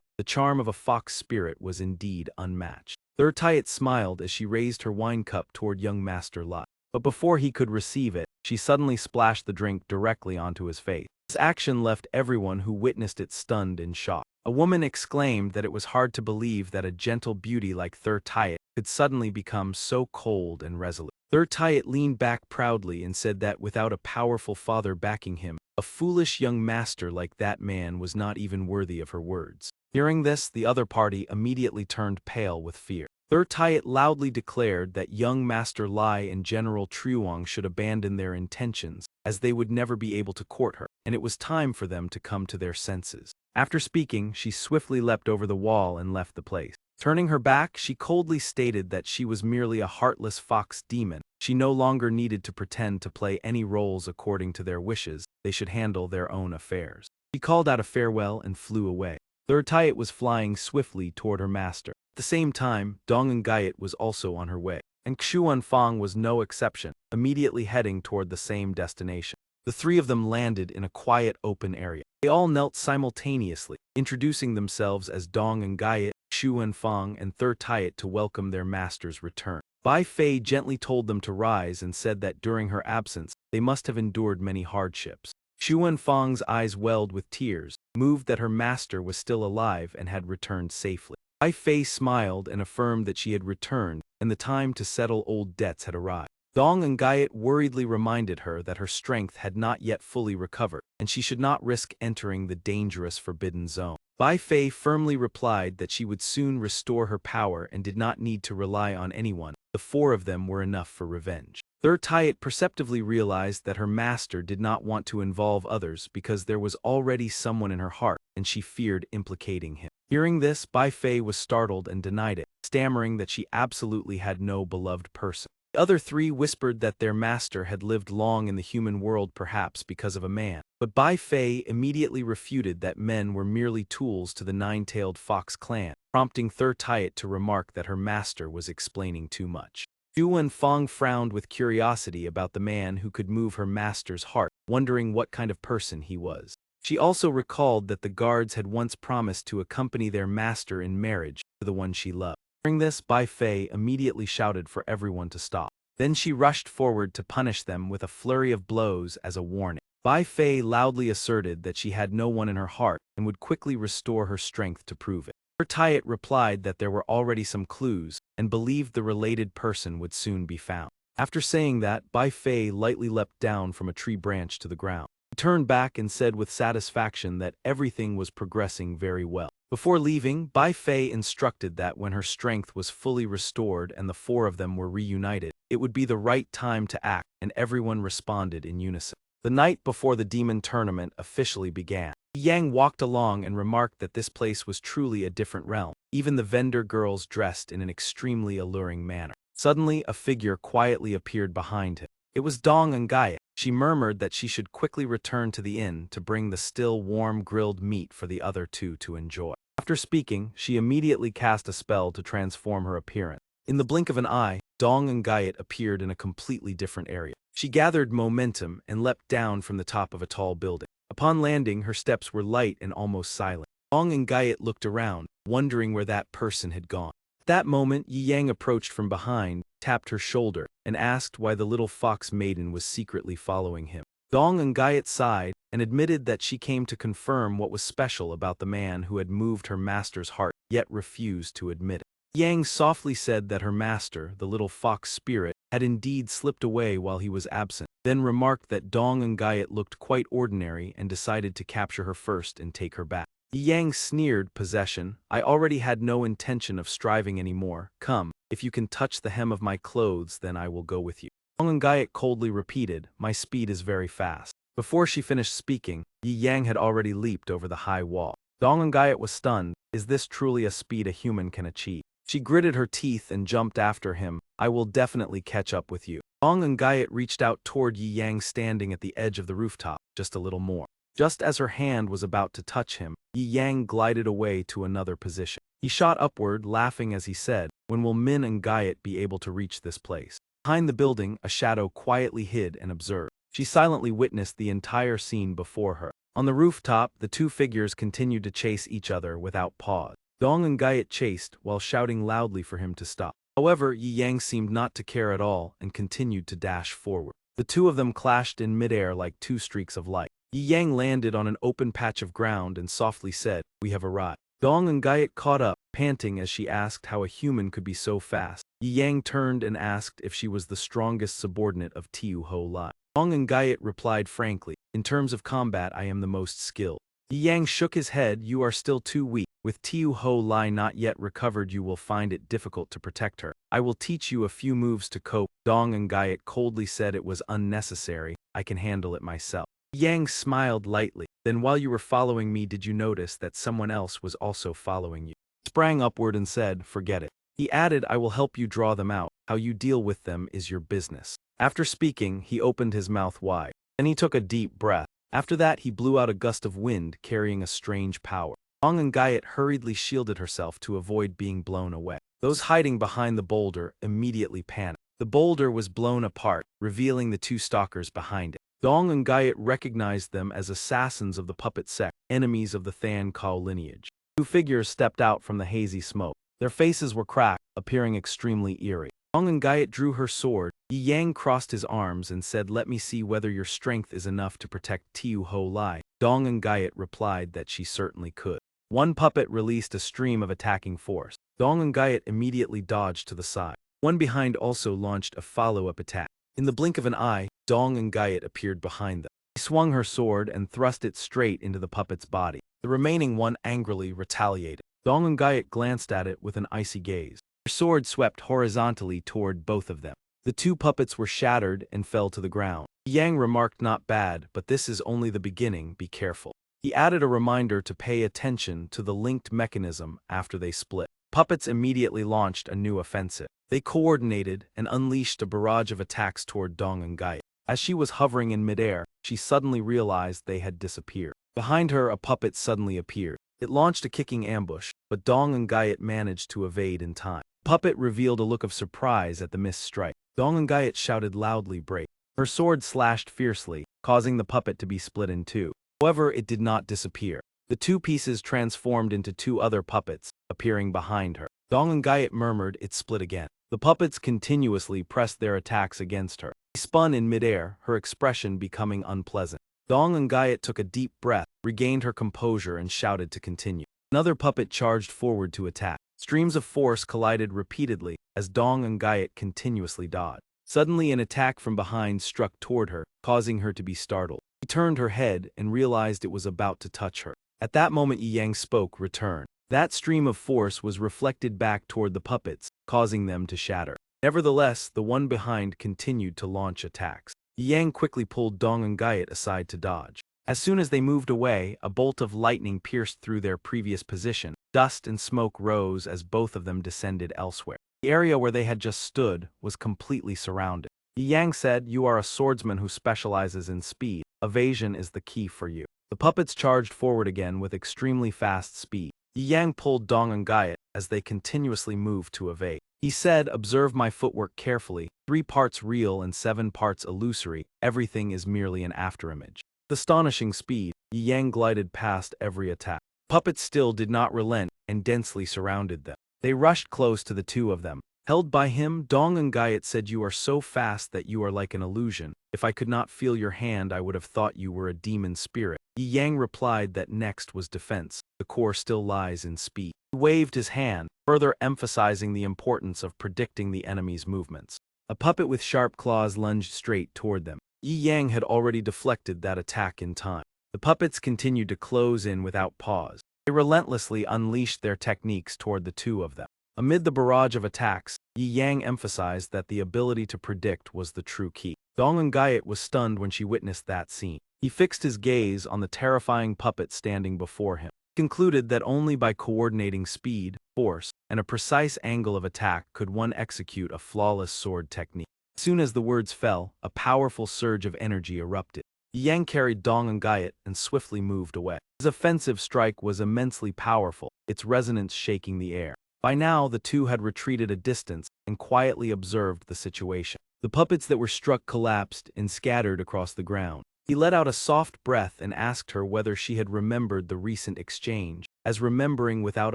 The charm of a fox spirit was indeed unmatched. Thir Tiet smiled as she raised her wine cup toward young Master Lai. But before he could receive it, she suddenly splashed the drink directly onto his face. This action left everyone who witnessed it stunned in shock. A woman exclaimed that it was hard to believe that a gentle beauty like Thur Tayet could suddenly become so cold and resolute. Thur Tayet leaned back proudly and said that without a powerful father backing him, a foolish young master like that man was not even worthy of her words. Hearing this, the other party immediately turned pale with fear. Thur Tayet loudly declared that young Master Lai and General Truong should abandon their intentions, as they would never be able to court her, and it was time for them to come to their senses. After speaking, she swiftly leapt over the wall and left the place. Turning her back, she coldly stated that she was merely a heartless fox demon. She no longer needed to pretend to play any roles according to their wishes. They should handle their own affairs. She called out a farewell and flew away. Thur Tayet was flying swiftly toward her master. At the same time, Dong and Gayet was also on her way, and Xuan Fang was no exception, immediately heading toward the same destination. The three of them landed in a quiet open area. They all knelt simultaneously, introducing themselves as Dong and Gayet, Xuan Fang, and Thur Tayet to welcome their master's return. Bai Fei gently told them to rise and said that during her absence, they must have endured many hardships. Xuan Fang's eyes welled with tears, moved that her master was still alive and had returned safely. Bai Fei smiled and affirmed that she had returned, and the time to settle old debts had arrived. Dong and Gayet worriedly reminded her that her strength had not yet fully recovered, and she should not risk entering the dangerous forbidden zone. Bai Fei firmly replied that she would soon restore her power and did not need to rely on anyone. The four of them were enough for revenge. Thur Tayet perceptively realized that her master did not want to involve others because there was already someone in her heart, and she feared implicating him. Hearing this, Bai Fei was startled and denied it, stammering that she absolutely had no beloved person. The other three whispered that their master had lived long in the human world, perhaps because of a man. But Bai Fei immediately refuted that men were merely tools to the nine-tailed fox clan, prompting Thur Tayet to remark that her master was explaining too much. Xuan Fang frowned with curiosity about the man who could move her master's heart, wondering what kind of person he was. She also recalled that the guards had once promised to accompany their master in marriage to the one she loved. Hearing this, Bai Fei immediately shouted for everyone to stop. Then she rushed forward to punish them with a flurry of blows as a warning. Bai Fei loudly asserted that she had no one in her heart and would quickly restore her strength to prove it. Thur Tayet replied that there were already some clues and believed the related person would soon be found. After saying that, Bai Fei lightly leapt down from a tree branch to the ground. He turned back and said with satisfaction that everything was progressing very well. Before leaving, Bai Fei instructed that when her strength was fully restored and the four of them were reunited, it would be the right time to act, and everyone responded in unison. The night before the demon tournament officially began, Yang walked along and remarked that this place was truly a different realm. Even the vendor girls dressed in an extremely alluring manner. Suddenly, a figure quietly appeared behind him. It was Dong and Gayet. She murmured that she should quickly return to the inn to bring the still warm grilled meat for the other two to enjoy. After speaking, she immediately cast a spell to transform her appearance. In the blink of an eye, Dong and Gayet appeared in a completely different area. She gathered momentum and leapt down from the top of a tall building. Upon landing, her steps were light and almost silent. Dong and Gayet looked around, wondering where that person had gone. At that moment, Yi Yang approached from behind, tapped her shoulder, and asked why the little fox maiden was secretly following him. Dong and Gayet sighed and admitted that she came to confirm what was special about the man who had moved her master's heart, yet refused to admit it. Yang softly said that her master, the little fox spirit, had indeed slipped away while he was absent, then remarked that Dong and Gayet looked quite ordinary and decided to capture her first and take her back. Yang sneered, "Possession, I already had no intention of striving anymore. Come, if you can touch the hem of my clothes, then I will go with you." Dong and Gayet coldly repeated, "My speed is very fast." Before she finished speaking, Yi Yang had already leaped over the high wall. Dong and Gayet was stunned. Is this truly a speed a human can achieve? She gritted her teeth and jumped after him. "I will definitely catch up with you." Dong and Gayet reached out toward Yi Yang standing at the edge of the rooftop, just a little more. Just as her hand was about to touch him, Yi Yang glided away to another position. He shot upward, laughing as he said, "When will Min and Gayet be able to reach this place?" Behind the building, a shadow quietly hid and observed. She silently witnessed the entire scene before her. On the rooftop, the two figures continued to chase each other without pause. Dong and Gayet chased while shouting loudly for him to stop. However, Yi Yang seemed not to care at all and continued to dash forward. The two of them clashed in midair like two streaks of light. Yi Yang landed on an open patch of ground and softly said, "We have arrived." Dong and Gaiet caught up, panting as she asked how a human could be so fast. Yi Yang turned and asked if she was the strongest subordinate of Tiu Ho Lai. Dong and Gaiet replied frankly, "In terms of combat I am the most skilled." Yi Yang shook his head, "You are still too weak. With Tiu Ho Lai not yet recovered you will find it difficult to protect her. I will teach you a few moves to cope." Dong and Gaiet coldly said it was unnecessary, "I can handle it myself." Yang smiled lightly. "Then while you were following me did you notice that someone else was also following you?" He sprang upward and said, "Forget it." He added, "I will help you draw them out. How you deal with them is your business." After speaking, he opened his mouth wide. Then he took a deep breath. After that he blew out a gust of wind carrying a strange power. Dong and Gaiet hurriedly shielded herself to avoid being blown away. Those hiding behind the boulder immediately panicked. The boulder was blown apart, revealing the two stalkers behind it. Dong and Gaiet recognized them as assassins of the puppet sect, enemies of the Than Kao lineage. Two figures stepped out from the hazy smoke. Their faces were cracked, appearing extremely eerie. Dong and Gaiet drew her sword. Yi Yang crossed his arms and said, "Let me see whether your strength is enough to protect Tiu Ho Lai." Dong and Gaiet replied that she certainly could. One puppet released a stream of attacking force. Dong and Gaiet immediately dodged to the side. One behind also launched a follow-up attack. In the blink of an eye, Dong and Gaiet appeared behind them. She swung her sword and thrust it straight into the puppet's body. The remaining one angrily retaliated. Dong and Gaiet glanced at it with an icy gaze. Her sword swept horizontally toward both of them. The two puppets were shattered and fell to the ground. Yang remarked, "Not bad, but this is only the beginning, be careful." He added a reminder to pay attention to the linked mechanism after they split. Puppets immediately launched a new offensive. They coordinated and unleashed a barrage of attacks toward Dong and Gaiet. As she was hovering in midair, she suddenly realized they had disappeared. Behind her, a puppet suddenly appeared. It launched a kicking ambush, but Dong and Gaiet managed to evade in time. The puppet revealed a look of surprise at the missed strike. Dong and Gaiet shouted loudly, "Break." Her sword slashed fiercely, causing the puppet to be split in two. However, it did not disappear. The two pieces transformed into two other puppets, appearing behind her. Dong and Gaiet murmured, "It split again." The puppets continuously pressed their attacks against her. She spun in midair, her expression becoming unpleasant. Dong and Gaiet took a deep breath, regained her composure and shouted to continue. Another puppet charged forward to attack. Streams of force collided repeatedly as Dong and Gaiet continuously dodged. Suddenly an attack from behind struck toward her, causing her to be startled. She turned her head and realized it was about to touch her. At that moment Yi Yang spoke, "Return." That stream of force was reflected back toward the puppets, causing them to shatter. Nevertheless, the one behind continued to launch attacks. Yi Yang quickly pulled Dong and Gaiet aside to dodge. As soon as they moved away, a bolt of lightning pierced through their previous position. Dust and smoke rose as both of them descended elsewhere. The area where they had just stood was completely surrounded. Yi Yang said, "You are a swordsman who specializes in speed. Evasion is the key for you." The puppets charged forward again with extremely fast speed. Yi Yang pulled Dong and Gaiet as they continuously moved to evade. He said, "Observe my footwork carefully. 3 parts real and 7 parts illusory. Everything is merely an afterimage." With astonishing speed, Yi Yang glided past every attack. Puppets still did not relent and densely surrounded them. They rushed close to the two of them. Held by him, Dong and Gaiet said, "You are so fast that you are like an illusion. If I could not feel your hand I would have thought you were a demon spirit." Yi Yang replied that next was defense. The core still lies in speed. He waved his hand, further emphasizing the importance of predicting the enemy's movements. A puppet with sharp claws lunged straight toward them. Yi Yang had already deflected that attack in time. The puppets continued to close in without pause. They relentlessly unleashed their techniques toward the two of them. Amid the barrage of attacks, Yi Yang emphasized that the ability to predict was the true key. Dong and Gaiet was stunned when she witnessed that scene. He fixed his gaze on the terrifying puppet standing before him. He concluded that only by coordinating speed, force, and a precise angle of attack could one execute a flawless sword technique. As soon as the words fell, a powerful surge of energy erupted. Yi Yang carried Dong and Gaiet and swiftly moved away. His offensive strike was immensely powerful, its resonance shaking the air. By now, the two had retreated a distance and quietly observed the situation. The puppets that were struck collapsed and scattered across the ground. He let out a soft breath and asked her whether she had remembered the recent exchange, as remembering without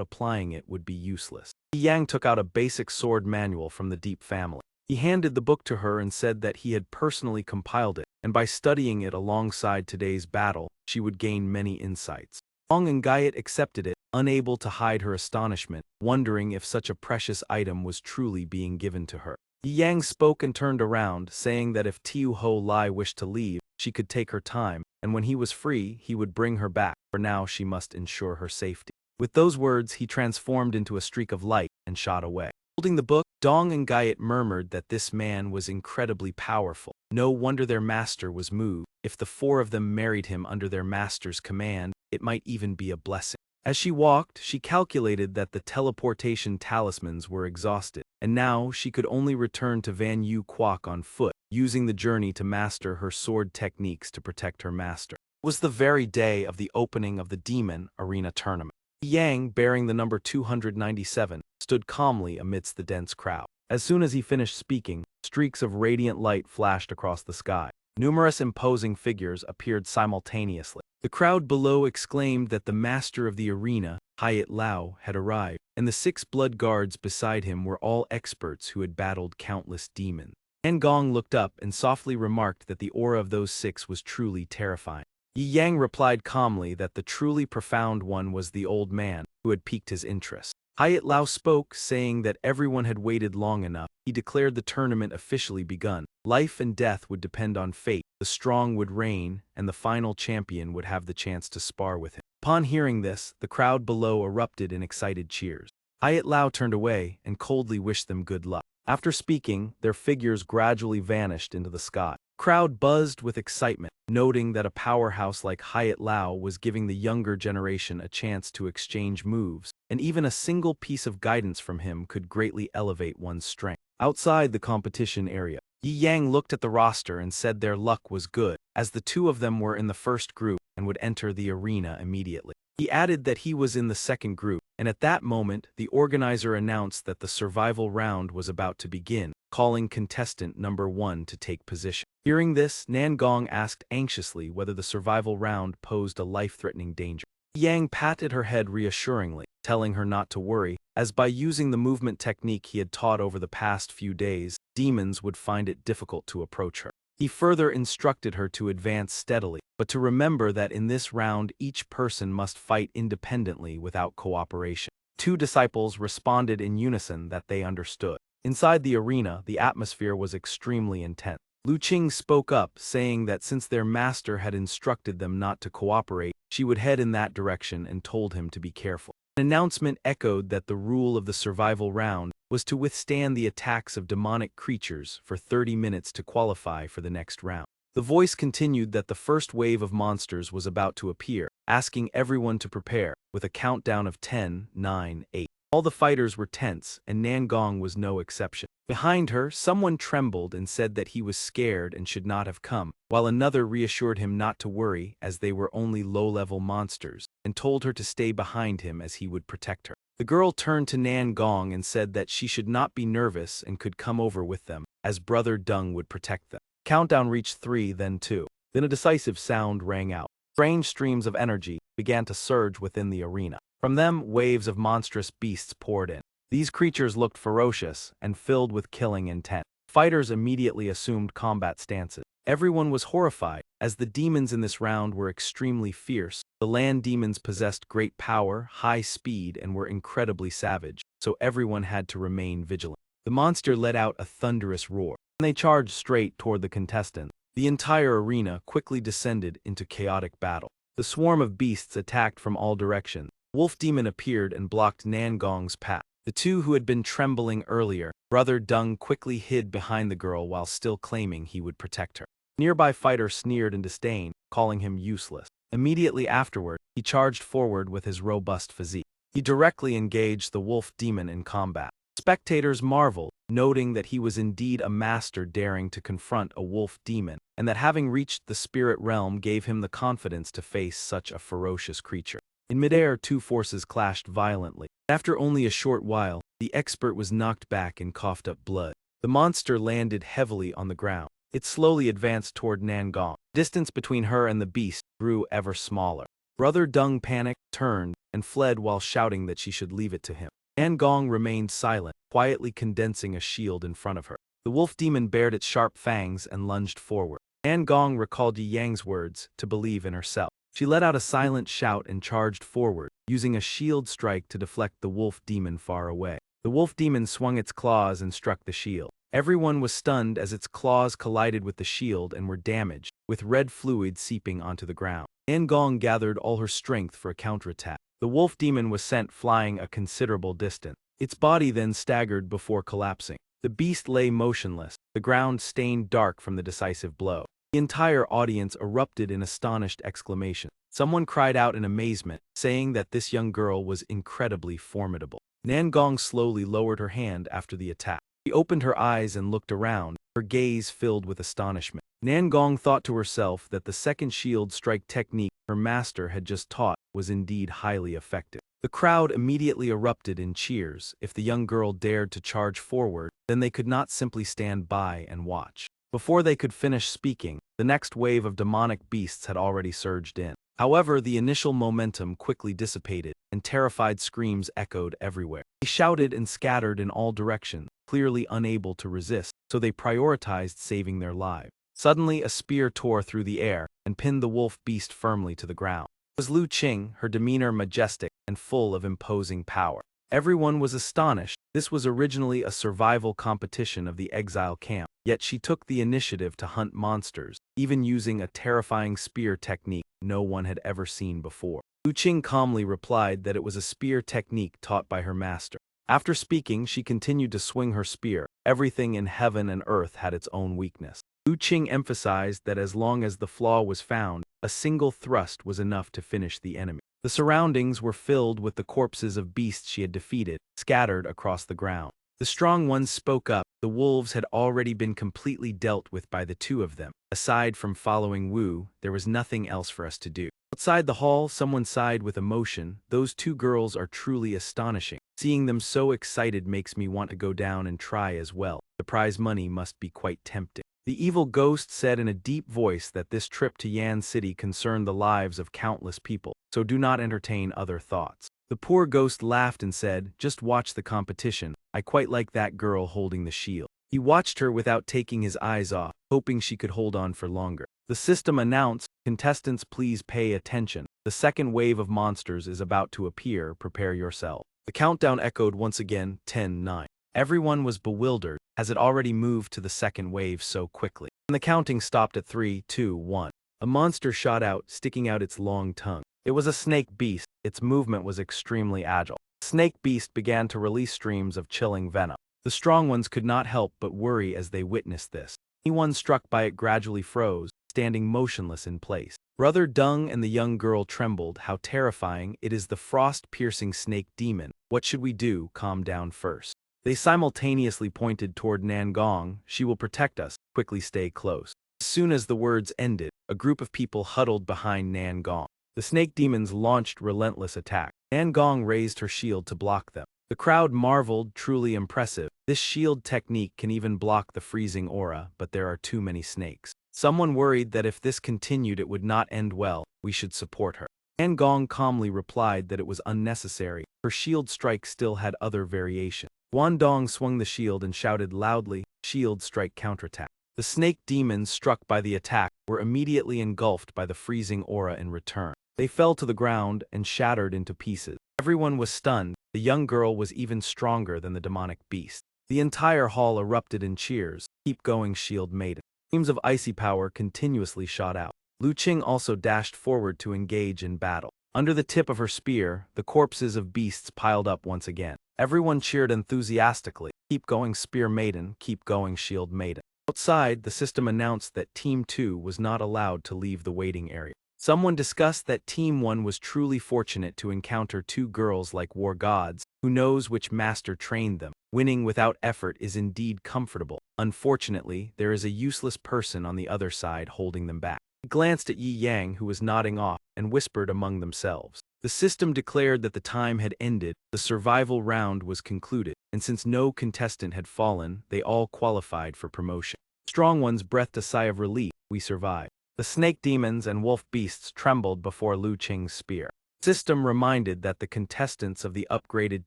applying it would be useless. Yi Yang took out a basic sword manual from the Deep family. He handed the book to her and said that he had personally compiled it, and by studying it alongside today's battle, she would gain many insights. Dong and Guyet accepted it, unable to hide her astonishment, wondering if such a precious item was truly being given to her. Yang spoke and turned around, saying that if Tiu Ho Lai wished to leave, she could take her time, and when he was free, he would bring her back, for now she must ensure her safety. With those words, he transformed into a streak of light and shot away. Holding the book, Dong and Guyet murmured that this man was incredibly powerful. No wonder their master was moved. If the four of them married him under their master's command, it might even be a blessing. As she walked, she calculated that the teleportation talismans were exhausted, and now she could only return to Van Yu Kwok on foot, using the journey to master her sword techniques to protect her master. It was the very day of the opening of the Demon Arena tournament. Yang, bearing the number 297, stood calmly amidst the dense crowd. As soon as he finished speaking, streaks of radiant light flashed across the sky. Numerous imposing figures appeared simultaneously. The crowd below exclaimed that the master of the arena, Hayat Lao, had arrived, and the 6 blood guards beside him were all experts who had battled countless demons. An Gong looked up and softly remarked that the aura of those 6 was truly terrifying. Yi Yang replied calmly that the truly profound one was the old man, who had piqued his interest. Hayat Lao spoke, saying that everyone had waited long enough. He declared the tournament officially begun. Life and death would depend on fate, the strong would reign, and the final champion would have the chance to spar with him. Upon hearing this, the crowd below erupted in excited cheers. Hayat Lao turned away and coldly wished them good luck. After speaking, their figures gradually vanished into the sky. The crowd buzzed with excitement, noting that a powerhouse like Hayat Lao was giving the younger generation a chance to exchange moves, and even a single piece of guidance from him could greatly elevate one's strength. Outside the competition area, Yi Yang looked at the roster and said their luck was good, as the 2 of them were in the first group and would enter the arena immediately. He added that he was in the second group, and at that moment, the organizer announced that the survival round was about to begin, calling contestant number 1 to take position. Hearing this, Nan Gong asked anxiously whether the survival round posed a life-threatening danger. Yang patted her head reassuringly, telling her not to worry, as by using the movement technique he had taught over the past few days, demons would find it difficult to approach her. He further instructed her to advance steadily, but to remember that in this round each person must fight independently without cooperation. 2 disciples responded in unison that they understood. Inside the arena, the atmosphere was extremely intense. Lu Qing spoke up, saying that since their master had instructed them not to cooperate, she would head in that direction and told him to be careful. An announcement echoed that the rule of the survival round was to withstand the attacks of demonic creatures for 30 minutes to qualify for the next round. The voice continued that the first wave of monsters was about to appear, asking everyone to prepare, with a countdown of 10, 9, 8. All the fighters were tense, and Nan Gong was no exception. Behind her, someone trembled and said that he was scared and should not have come, while another reassured him not to worry as they were only low-level monsters, and told her to stay behind him as he would protect her. The girl turned to Nan Gong and said that she should not be nervous and could come over with them, as Brother Dung would protect them. Countdown reached 3, then 2. Then a decisive sound rang out. Strange streams of energy began to surge within the arena. From them, waves of monstrous beasts poured in. These creatures looked ferocious and filled with killing intent. Fighters immediately assumed combat stances. Everyone was horrified, as the demons in this round were extremely fierce. The land demons possessed great power, high speed, and were incredibly savage, so everyone had to remain vigilant. The monster let out a thunderous roar, and they charged straight toward the contestants. The entire arena quickly descended into chaotic battle. The swarm of beasts attacked from all directions. Wolf Demon appeared and blocked Nan Gong's path. The 2 who had been trembling earlier, Brother Dung quickly hid behind the girl while still claiming he would protect her. A nearby fighter sneered in disdain, calling him useless. Immediately afterward, he charged forward with his robust physique. He directly engaged the Wolf Demon in combat. Spectators marveled, noting that he was indeed a master daring to confront a Wolf Demon, and that having reached the spirit realm gave him the confidence to face such a ferocious creature. In midair, 2 forces clashed violently. After only a short while, the expert was knocked back and coughed up blood. The monster landed heavily on the ground. It slowly advanced toward Nan Gong. Distance between her and the beast grew ever smaller. Brother Dung panicked, turned, and fled while shouting that she should leave it to him. Nan Gong remained silent, quietly condensing a shield in front of her. The wolf demon bared its sharp fangs and lunged forward. An Gong recalled Yi Yang's words to believe in herself. She let out a silent shout and charged forward, using a shield strike to deflect the wolf demon far away. The wolf demon swung its claws and struck the shield. Everyone was stunned as its claws collided with the shield and were damaged, with red fluid seeping onto the ground. An Gong gathered all her strength for a counterattack. The wolf demon was sent flying a considerable distance. Its body then staggered before collapsing. The beast lay motionless, the ground stained dark from the decisive blow. The entire audience erupted in astonished exclamation. Someone cried out in amazement, saying that this young girl was incredibly formidable. An Gong slowly lowered her hand after the attack. She opened her eyes and looked around, her gaze filled with astonishment. An Gong thought to herself that the second shield strike technique her master had just taught was indeed highly effective. The crowd immediately erupted in cheers. If the young girl dared to charge forward, then they could not simply stand by and watch. Before they could finish speaking, the next wave of demonic beasts had already surged in. However, the initial momentum quickly dissipated, and terrified screams echoed everywhere. They shouted and scattered in all directions, clearly unable to resist, so they prioritized saving their lives. Suddenly, a spear tore through the air and pinned the wolf beast firmly to the ground. It was Lu Qing, her demeanor majestic and full of imposing power. Everyone was astonished. This was originally a survival competition of the exile camp, yet she took the initiative to hunt monsters, even using a terrifying spear technique no one had ever seen before. Lu Qing calmly replied that it was a spear technique taught by her master. After speaking, she continued to swing her spear. Everything in heaven and earth had its own weakness. Lu Qing emphasized that as long as the flaw was found, a single thrust was enough to finish the enemy. The surroundings were filled with the corpses of beasts she had defeated, scattered across the ground. The strong ones spoke up. The wolves had already been completely dealt with by the two of them. Aside from following Wu, there was nothing else for us to do. Outside the hall, someone sighed with emotion. Those two girls are truly astonishing. Seeing them so excited makes me want to go down and try as well. The prize money must be quite tempting. The evil ghost said in a deep voice that this trip to Yan City concerned the lives of countless people, so do not entertain other thoughts. The poor ghost laughed and said, "Just watch the competition. I quite like that girl holding the shield." He watched her without taking his eyes off, hoping she could hold on for longer. The system announced, "Contestants, please pay attention. The second wave of monsters is about to appear. Prepare yourself." The countdown echoed once again, 10, 9. Everyone was bewildered, as it already moved to the second wave so quickly. And the counting stopped at 3, 2, 1. A monster shot out, sticking out its long tongue. It was a snake beast. Its movement was extremely agile. The snake beast began to release streams of chilling venom. The strong ones could not help but worry as they witnessed this. Anyone struck by it gradually froze, standing motionless in place. Brother Dung and the young girl trembled. How terrifying! It is the frost-piercing snake demon. What should we do? Calm down first. They simultaneously pointed toward An Gong. She will protect us. Quickly stay close. As soon as the words ended, a group of people huddled behind An Gong. The snake demons launched relentless attack. An Gong raised her shield to block them. The crowd marveled, truly impressive. This shield technique can even block the freezing aura, but there are too many snakes. Someone worried that if this continued it would not end well. We should support her. An Gong calmly replied that it was unnecessary. Her shield strike still had other variations. Guangdong swung the shield and shouted loudly, "Shield strike counterattack." The snake demons struck by the attack were immediately engulfed by the freezing aura in return. They fell to the ground and shattered into pieces. Everyone was stunned. The young girl was even stronger than the demonic beast. The entire hall erupted in cheers. "Keep going, shield maiden." Streams of icy power continuously shot out. Lu Qing also dashed forward to engage in battle. Under the tip of her spear, the corpses of beasts piled up once again. Everyone cheered enthusiastically. "Keep going, spear maiden. Keep going, shield maiden." Outside, the system announced that Team 2 was not allowed to leave the waiting area. Someone discussed that Team 1 was truly fortunate to encounter two girls like war gods. Who knows which master trained them? Winning without effort is indeed comfortable. Unfortunately, there is a useless person on the other side holding them back. He glanced at Yi Yang, who was nodding off, and whispered among themselves. The system declared that the time had ended, the survival round was concluded, and since no contestant had fallen, they all qualified for promotion. Strong ones breathed a sigh of relief. We survived. The snake demons and wolf beasts trembled before Lu Qing's spear. The system reminded that the contestants of the upgraded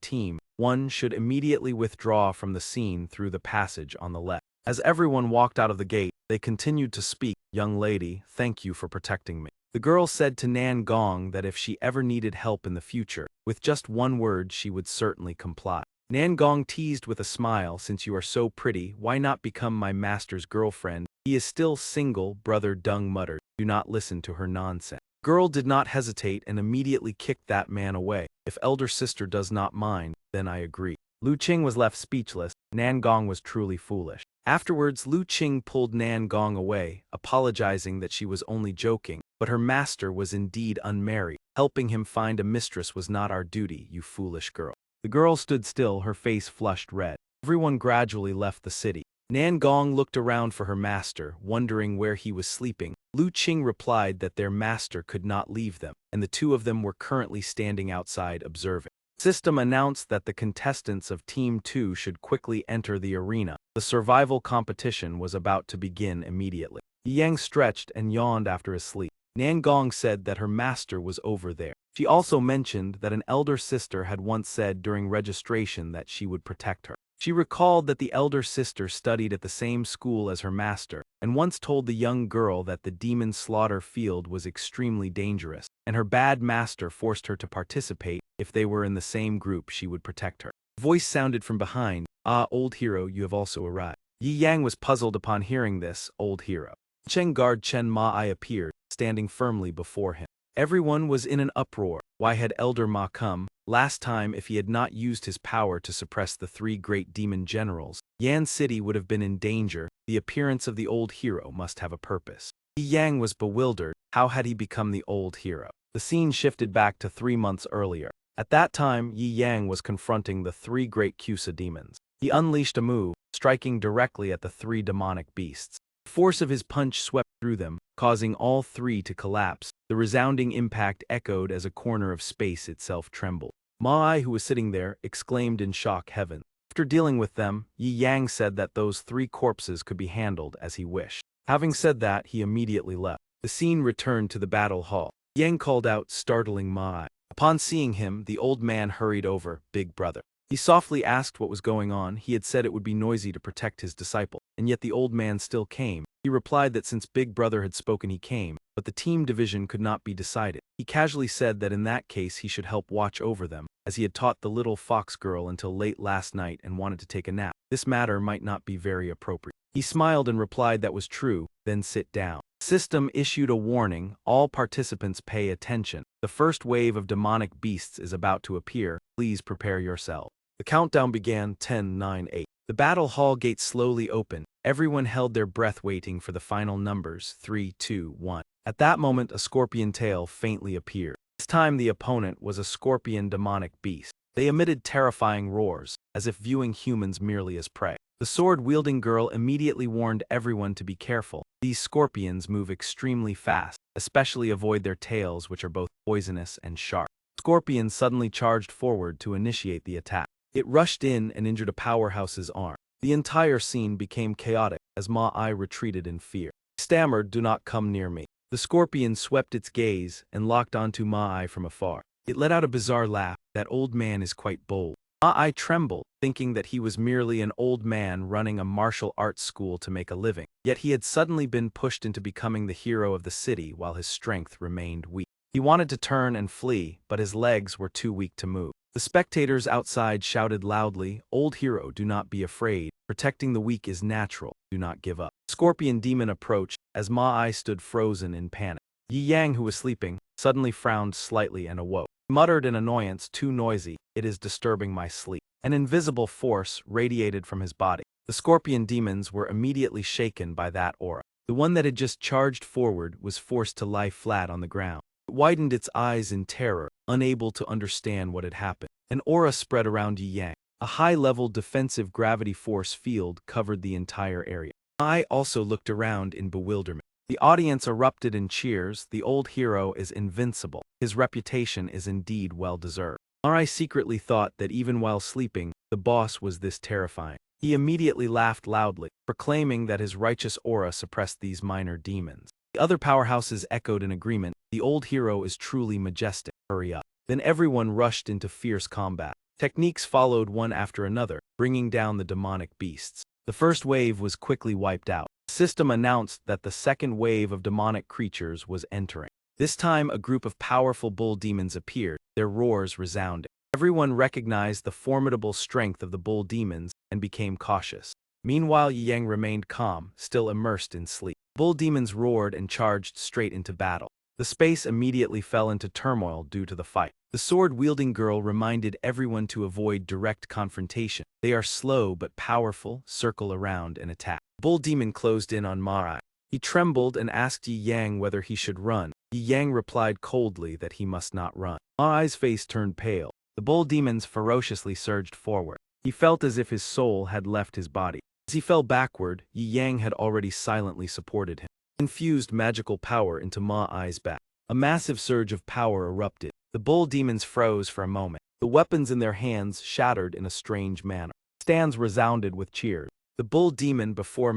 Team 1 should immediately withdraw from the scene through the passage on the left. As everyone walked out of the gate, they continued to speak. Young lady, thank you for protecting me. The girl said to Nan Gong that if she ever needed help in the future, with just one word she would certainly comply. Nan Gong teased with a smile, since you are so pretty, why not become my master's girlfriend? He is still single, Brother Dung muttered. Do not listen to her nonsense. Girl did not hesitate and immediately kicked that man away. If elder sister does not mind, then I agree. Lu Qing was left speechless. Nan Gong was truly foolish. Afterwards, Lu Qing pulled Nan Gong away, apologizing that she was only joking, but her master was indeed unmarried. Helping him find a mistress was not our duty, you foolish girl. The girl stood still, her face flushed red. Everyone gradually left the city. Nan Gong looked around for her master, wondering where he was sleeping. Lu Qing replied that their master could not leave them, and the two of them were currently standing outside observing. System announced that the contestants of Team 2 should quickly enter the arena. The survival competition was about to begin immediately. Yang stretched and yawned after his sleep. Nan Gong said that her master was over there. She also mentioned that an elder sister had once said during registration that she would protect her. She recalled that the elder sister studied at the same school as her master, and once told the young girl that the demon slaughter field was extremely dangerous, and her bad master forced her to participate. If they were in the same group, she would protect her. A voice sounded from behind. Ah, old hero, you have also arrived. Yi Yang was puzzled upon hearing this, old hero. Cheng guard Chen Ma Ai appeared, standing firmly before him. Everyone was in an uproar. Why had Elder Ma come? Last time, if he had not used his power to suppress the three great demon generals, Yan City would have been in danger. The appearance of the old hero must have a purpose. Yi Yang was bewildered. How had he become the old hero? The scene shifted back to 3 months earlier. At that time, Yi Yang was confronting the three great Kusa demons. He unleashed a move, striking directly at the three demonic beasts. The force of his punch swept through them, causing all three to collapse. The resounding impact echoed as a corner of space itself trembled. Ma Ai, who was sitting there, exclaimed in shock, heaven. After dealing with them, Yi Yang said that those three corpses could be handled as he wished. Having said that, he immediately left. The scene returned to the battle hall. Yang called out, startling Ma Ai. Upon seeing him, the old man hurried over. Big brother. He softly asked what was going on. He had said it would be noisy to protect his disciple, and yet the old man still came. He replied that since Big Brother had spoken he came, but the team division could not be decided. He casually said that in that case he should help watch over them, as he had taught the little fox girl until late last night and wanted to take a nap. This matter might not be very appropriate. He smiled and replied that was true, then sit down. System issued a warning. All participants pay attention. The first wave of demonic beasts is about to appear. Please prepare yourself. The countdown began. 10, 9, 8. The battle hall gates slowly opened. Everyone held their breath waiting for the final numbers. 3, 2, 1. At that moment, a scorpion tail faintly appeared. This time the opponent was a scorpion demonic beast. They emitted terrifying roars, as if viewing humans merely as prey. The sword-wielding girl immediately warned everyone to be careful. These scorpions move extremely fast, especially avoid their tails, which are both poisonous and sharp. Scorpion suddenly charged forward to initiate the attack. It rushed in and injured a powerhouse's arm. The entire scene became chaotic as Ma Ai retreated in fear. He stammered, do not come near me. The scorpion swept its gaze and locked onto Ma Ai from afar. It let out a bizarre laugh. That old man is quite bold. Ma Ai trembled, thinking that he was merely an old man running a martial arts school to make a living. Yet he had suddenly been pushed into becoming the hero of the city while his strength remained weak. He wanted to turn and flee, but his legs were too weak to move. The spectators outside shouted loudly, old hero, do not be afraid. Protecting the weak is natural. Do not give up. Scorpion demon approached as Ma Ai stood frozen in panic. Yi Yang, who was sleeping, suddenly frowned slightly and awoke. He muttered in annoyance, too noisy. It is disturbing my sleep. An invisible force radiated from his body. The scorpion demons were immediately shaken by that aura. The one that had just charged forward was forced to lie flat on the ground. It widened its eyes in terror, unable to understand what had happened. An aura spread around Yi Yang. A high-level defensive gravity force field covered the entire area. I also looked around in bewilderment. The audience erupted in cheers. The old hero is invincible. His reputation is indeed well-deserved. I secretly thought that even while sleeping, the boss was this terrifying. He immediately laughed loudly, proclaiming that his righteous aura suppressed these minor demons. The other powerhouses echoed in agreement. The old hero is truly majestic. Hurry up. Then everyone rushed into fierce combat. Techniques followed one after another, bringing down the demonic beasts. The first wave was quickly wiped out. The system announced that the second wave of demonic creatures was entering. This time, a group of powerful bull demons appeared, their roars resounding. Everyone recognized the formidable strength of the bull demons and became cautious. Meanwhile, Yang remained calm, still immersed in sleep. Bull demons roared and charged straight into battle. The space immediately fell into turmoil due to the fight. The sword-wielding girl reminded everyone to avoid direct confrontation. They are slow but powerful, circle around and attack. Bull demon closed in on Ma. He trembled and asked Yi Yang whether he should run. Yi Yang replied coldly that he must not run. Ma's face turned pale. The bull demons ferociously surged forward. He felt as if his soul had left his body. As he fell backward, Yi Yang had already silently supported him. He infused magical power into Ma's back. A massive surge of power erupted. The bull demons froze for a moment. The weapons in their hands shattered in a strange manner. Stands resounded with cheers. The bull demon before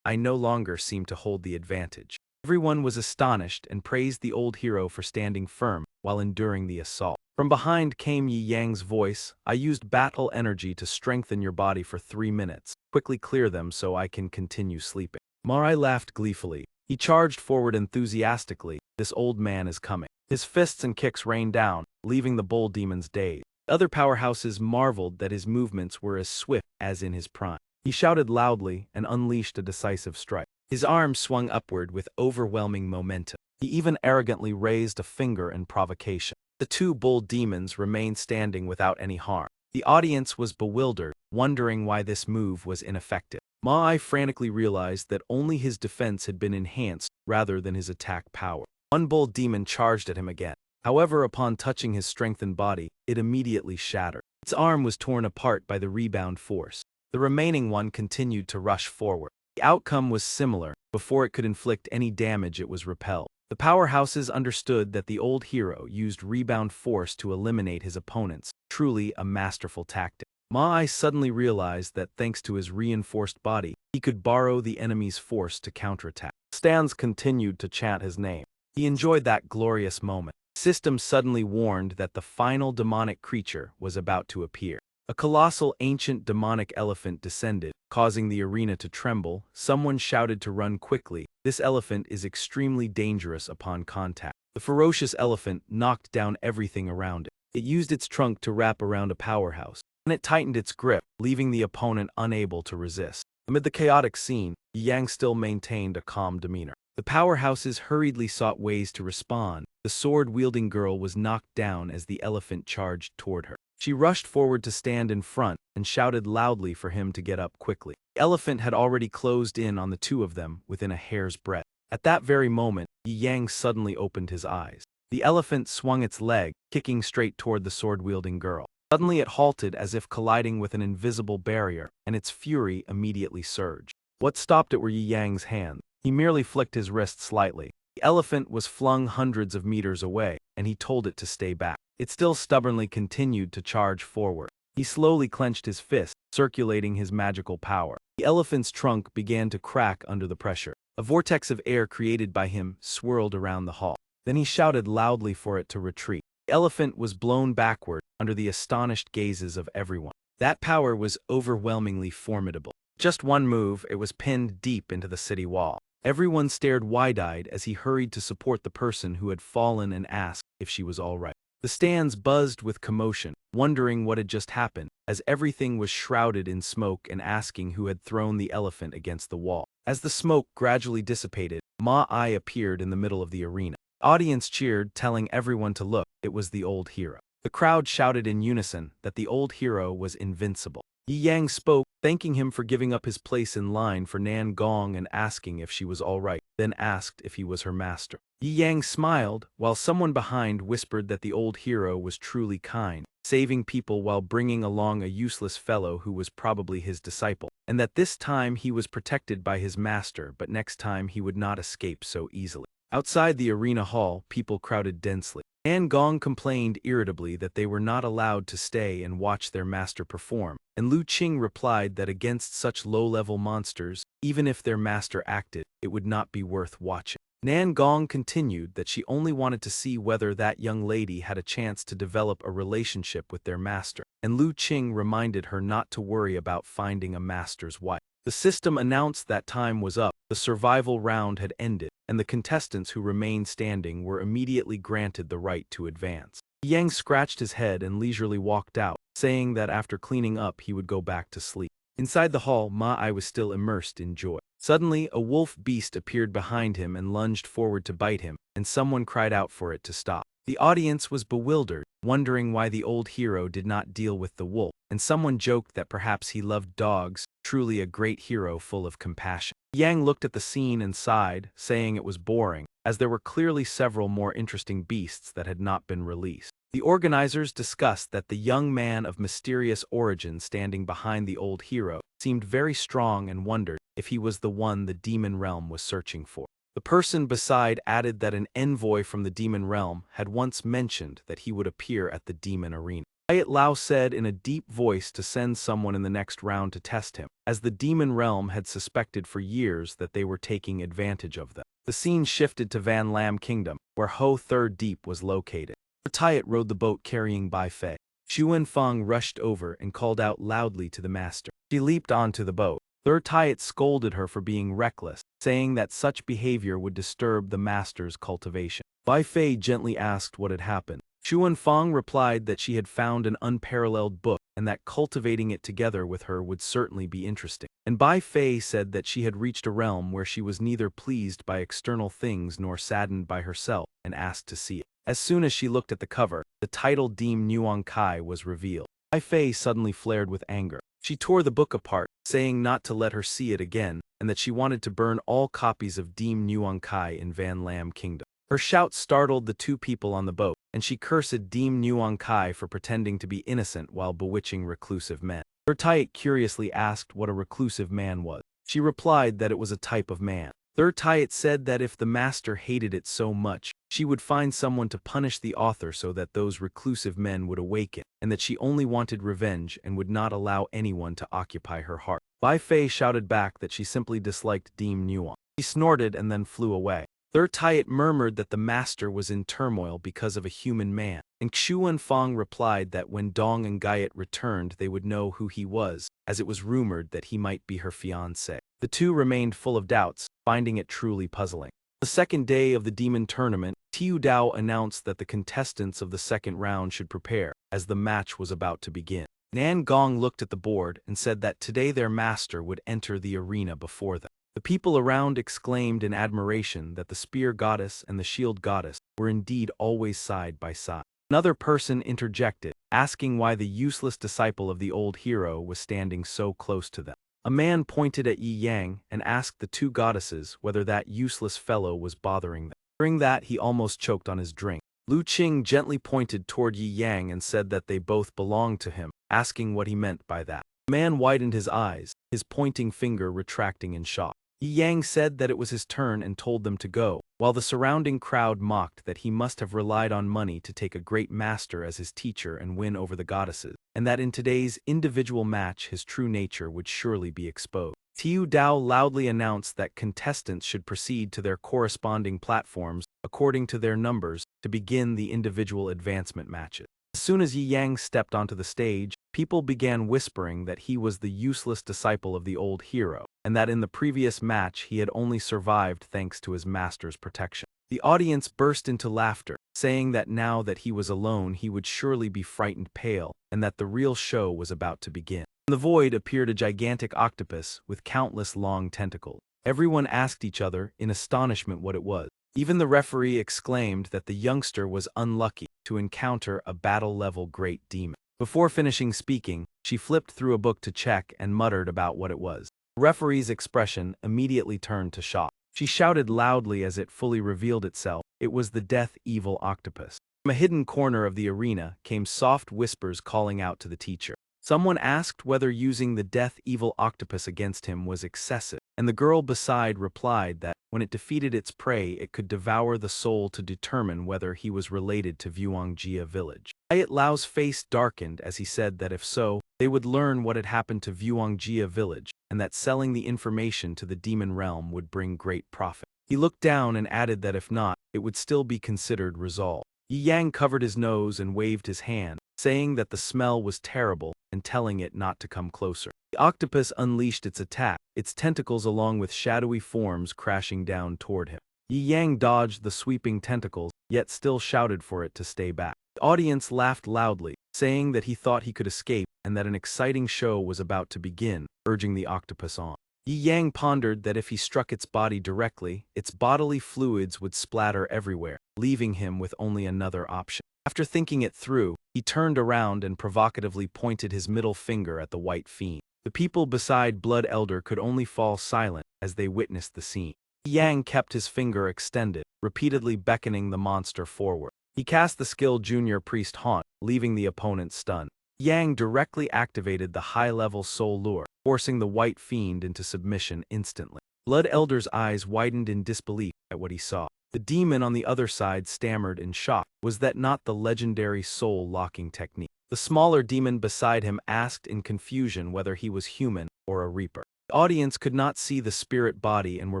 I no longer seemed to hold the advantage. Everyone was astonished and praised the old hero for standing firm while enduring the assault. From behind came Yi Yang's voice. I used battle energy to strengthen your body for 3 minutes. Quickly clear them so I can continue sleeping. Marai laughed gleefully. He charged forward enthusiastically. This old man is coming. His fists and kicks rained down, leaving the bull demons dazed. Other powerhouses marveled that his movements were as swift as in his prime. He shouted loudly and unleashed a decisive strike. His arms swung upward with overwhelming momentum. He even arrogantly raised a finger in provocation. The two bull demons remained standing without any harm. The audience was bewildered, wondering why this move was ineffective. Ma frantically realized that only his defense had been enhanced rather than his attack power. One bull demon charged at him again. However, upon touching his strengthened body, it immediately shattered. Its arm was torn apart by the rebound force. The remaining one continued to rush forward. The outcome was similar. Before it could inflict any damage, it was repelled. The powerhouses understood that the old hero used rebound force to eliminate his opponents, truly a masterful tactic. Ma suddenly realized that thanks to his reinforced body, he could borrow the enemy's force to counterattack. Stands continued to chant his name. He enjoyed that glorious moment. System suddenly warned that the final demonic creature was about to appear. A colossal ancient demonic elephant descended, causing the arena to tremble. Someone shouted to run quickly. This elephant is extremely dangerous upon contact. The ferocious elephant knocked down everything around it. It used its trunk to wrap around a powerhouse, and it tightened its grip, leaving the opponent unable to resist. Amid the chaotic scene, Yang still maintained a calm demeanor. The powerhouses hurriedly sought ways to respond. The sword-wielding girl was knocked down as the elephant charged toward her. She rushed forward to stand in front and shouted loudly for him to get up quickly. The elephant had already closed in on the two of them within a hair's breadth. At that very moment, Yi Yang suddenly opened his eyes. The elephant swung its leg, kicking straight toward the sword-wielding girl. Suddenly it halted as if colliding with an invisible barrier, and its fury immediately surged. What stopped it were Yi Yang's hands. He merely flicked his wrist slightly. The elephant was flung hundreds of meters away, and he told it to stay back. It still stubbornly continued to charge forward. He slowly clenched his fist, circulating his magical power. The elephant's trunk began to crack under the pressure. A vortex of air created by him swirled around the hall. Then he shouted loudly for it to retreat. The elephant was blown backward under the astonished gazes of everyone. That power was overwhelmingly formidable. Just one move, it was pinned deep into the city wall. Everyone stared wide-eyed as he hurried to support the person who had fallen and asked if she was all right. The stands buzzed with commotion, wondering what had just happened, as everything was shrouded in smoke and asking who had thrown the elephant against the wall. As the smoke gradually dissipated, Ma appeared in the middle of the arena. The audience cheered, telling everyone to look. It was the old hero. The crowd shouted in unison that the old hero was invincible. Yi Yang spoke, thanking him for giving up his place in line for Nan Gong and asking if she was all right, then asked if he was her master. Yi Yang smiled, while someone behind whispered that the old hero was truly kind, saving people while bringing along a useless fellow who was probably his disciple, and that this time he was protected by his master, but next time he would not escape so easily. Outside the arena hall, people crowded densely. Nan Gong complained irritably that they were not allowed to stay and watch their master perform, and Lu Qing replied that against such low-level monsters, even if their master acted, it would not be worth watching. Nan Gong continued that she only wanted to see whether that young lady had a chance to develop a relationship with their master, and Lu Qing reminded her not to worry about finding a master's wife. The system announced that time was up, the survival round had ended, and the contestants who remained standing were immediately granted the right to advance. Yang scratched his head and leisurely walked out, saying that after cleaning up he would go back to sleep. Inside the hall, Ma-I was still immersed in joy. Suddenly, a wolf beast appeared behind him and lunged forward to bite him, and someone cried out for it to stop. The audience was bewildered, wondering why the old hero did not deal with the wolf, and someone joked that perhaps he loved dogs, truly a great hero full of compassion. Yang looked at the scene and sighed, saying it was boring, as there were clearly several more interesting beasts that had not been released. The organizers discussed that the young man of mysterious origin standing behind the old hero seemed very strong and wondered if he was the one the demon realm was searching for. The person beside added that an envoy from the demon realm had once mentioned that he would appear at the demon arena. Yahello said in a deep voice to send someone in the next round to test him, as the demon realm had suspected for years that they were taking advantage of them. The scene shifted to Van Lam Kingdom, where Ho Third Deep was located. Tiat rowed the boat carrying Bai Fei. Xuan Feng rushed over and called out loudly to the master. She leaped onto the boat. Tiat scolded her for being reckless, saying that such behavior would disturb the master's cultivation. Bai Fei gently asked what had happened. Xuan Feng replied that she had found an unparalleled book and that cultivating it together with her would certainly be interesting. And Bai Fei said that she had reached a realm where she was neither pleased by external things nor saddened by herself and asked to see it. As soon as she looked at the cover, the title Deem Nuang Kai was revealed. Bai Fei suddenly flared with anger. She tore the book apart, saying not to let her see it again, and that she wanted to burn all copies of Deem Nuang Kai in Van Lam Kingdom. Her shout startled the two people on the boat, and she cursed Deem Nuang Kai for pretending to be innocent while bewitching reclusive men. Tiat curiously asked what a reclusive man was. She replied that it was a type of man. Tiat said that if the master hated it so much, she would find someone to punish the author so that those reclusive men would awaken, and that she only wanted revenge and would not allow anyone to occupy her heart. Bai Fei shouted back that she simply disliked Deem Nuang. She snorted and then flew away. Tiat murmured that the master was in turmoil because of a human man, and Xuan Feng replied that when Dong and Gaiet returned they would know who he was, as it was rumored that he might be her fiancé. The two remained full of doubts, finding it truly puzzling. The second day of the demon tournament, Tiu Dao announced that the contestants of the second round should prepare, as the match was about to begin. Nan Gong looked at the board and said that today their master would enter the arena before them. The people around exclaimed in admiration that the spear goddess and the shield goddess were indeed always side by side. Another person interjected, asking why the useless disciple of the old hero was standing so close to them. A man pointed at Yi Yang and asked the two goddesses whether that useless fellow was bothering them. During that, he almost choked on his drink. Lu Qing gently pointed toward Yi Yang and said that they both belonged to him, asking what he meant by that. The man widened his eyes, his pointing finger retracting in shock. Yi Yang said that it was his turn and told them to go, while the surrounding crowd mocked that he must have relied on money to take a great master as his teacher and win over the goddesses, and that in today's individual match his true nature would surely be exposed. Tiu Dao loudly announced that contestants should proceed to their corresponding platforms according to their numbers to begin the individual advancement matches. As soon as Yi Yang stepped onto the stage, people began whispering that he was the useless disciple of the old hero, and that in the previous match he had only survived thanks to his master's protection. The audience burst into laughter, saying that now that he was alone he would surely be frightened pale, and that the real show was about to begin. In the void appeared a gigantic octopus with countless long tentacles. Everyone asked each other in astonishment what it was. Even the referee exclaimed that the youngster was unlucky to encounter a battle-level great demon. Before finishing speaking, she flipped through a book to check and muttered about what it was. The referee's expression immediately turned to shock. She shouted loudly as it fully revealed itself. It was the Death Evil Octopus. From a hidden corner of the arena came soft whispers calling out to the teacher. Someone asked whether using the Death Evil Octopus against him was excessive, and the girl beside replied that when it defeated its prey it could devour the soul to determine whether he was related to Vuangjia village. Yahello's face darkened as he said that if so, they would learn what had happened to Vuangjia village, and that selling the information to the demon realm would bring great profit. He looked down and added that if not, it would still be considered resolved. Yi Yang covered his nose and waved his hand, saying that the smell was terrible and telling it not to come closer. The octopus unleashed its attack, its tentacles along with shadowy forms crashing down toward him. Yi Yang dodged the sweeping tentacles, yet still shouted for it to stay back. The audience laughed loudly, saying that he thought he could escape and that an exciting show was about to begin, urging the octopus on. Yi Yang pondered that if he struck its body directly, its bodily fluids would splatter everywhere, leaving him with only another option. After thinking it through, he turned around and provocatively pointed his middle finger at the white fiend. The people beside Blood Elder could only fall silent as they witnessed the scene. Yang kept his finger extended, repeatedly beckoning the monster forward. He cast the skill Junior Priest Haunt, leaving the opponent stunned. Yang directly activated the high-level Soul Lure, forcing the white fiend into submission instantly. Blood Elder's eyes widened in disbelief at what he saw. The demon on the other side stammered in shock. Was that not the legendary soul-locking technique? The smaller demon beside him asked in confusion whether he was human or a reaper. The audience could not see the spirit body and were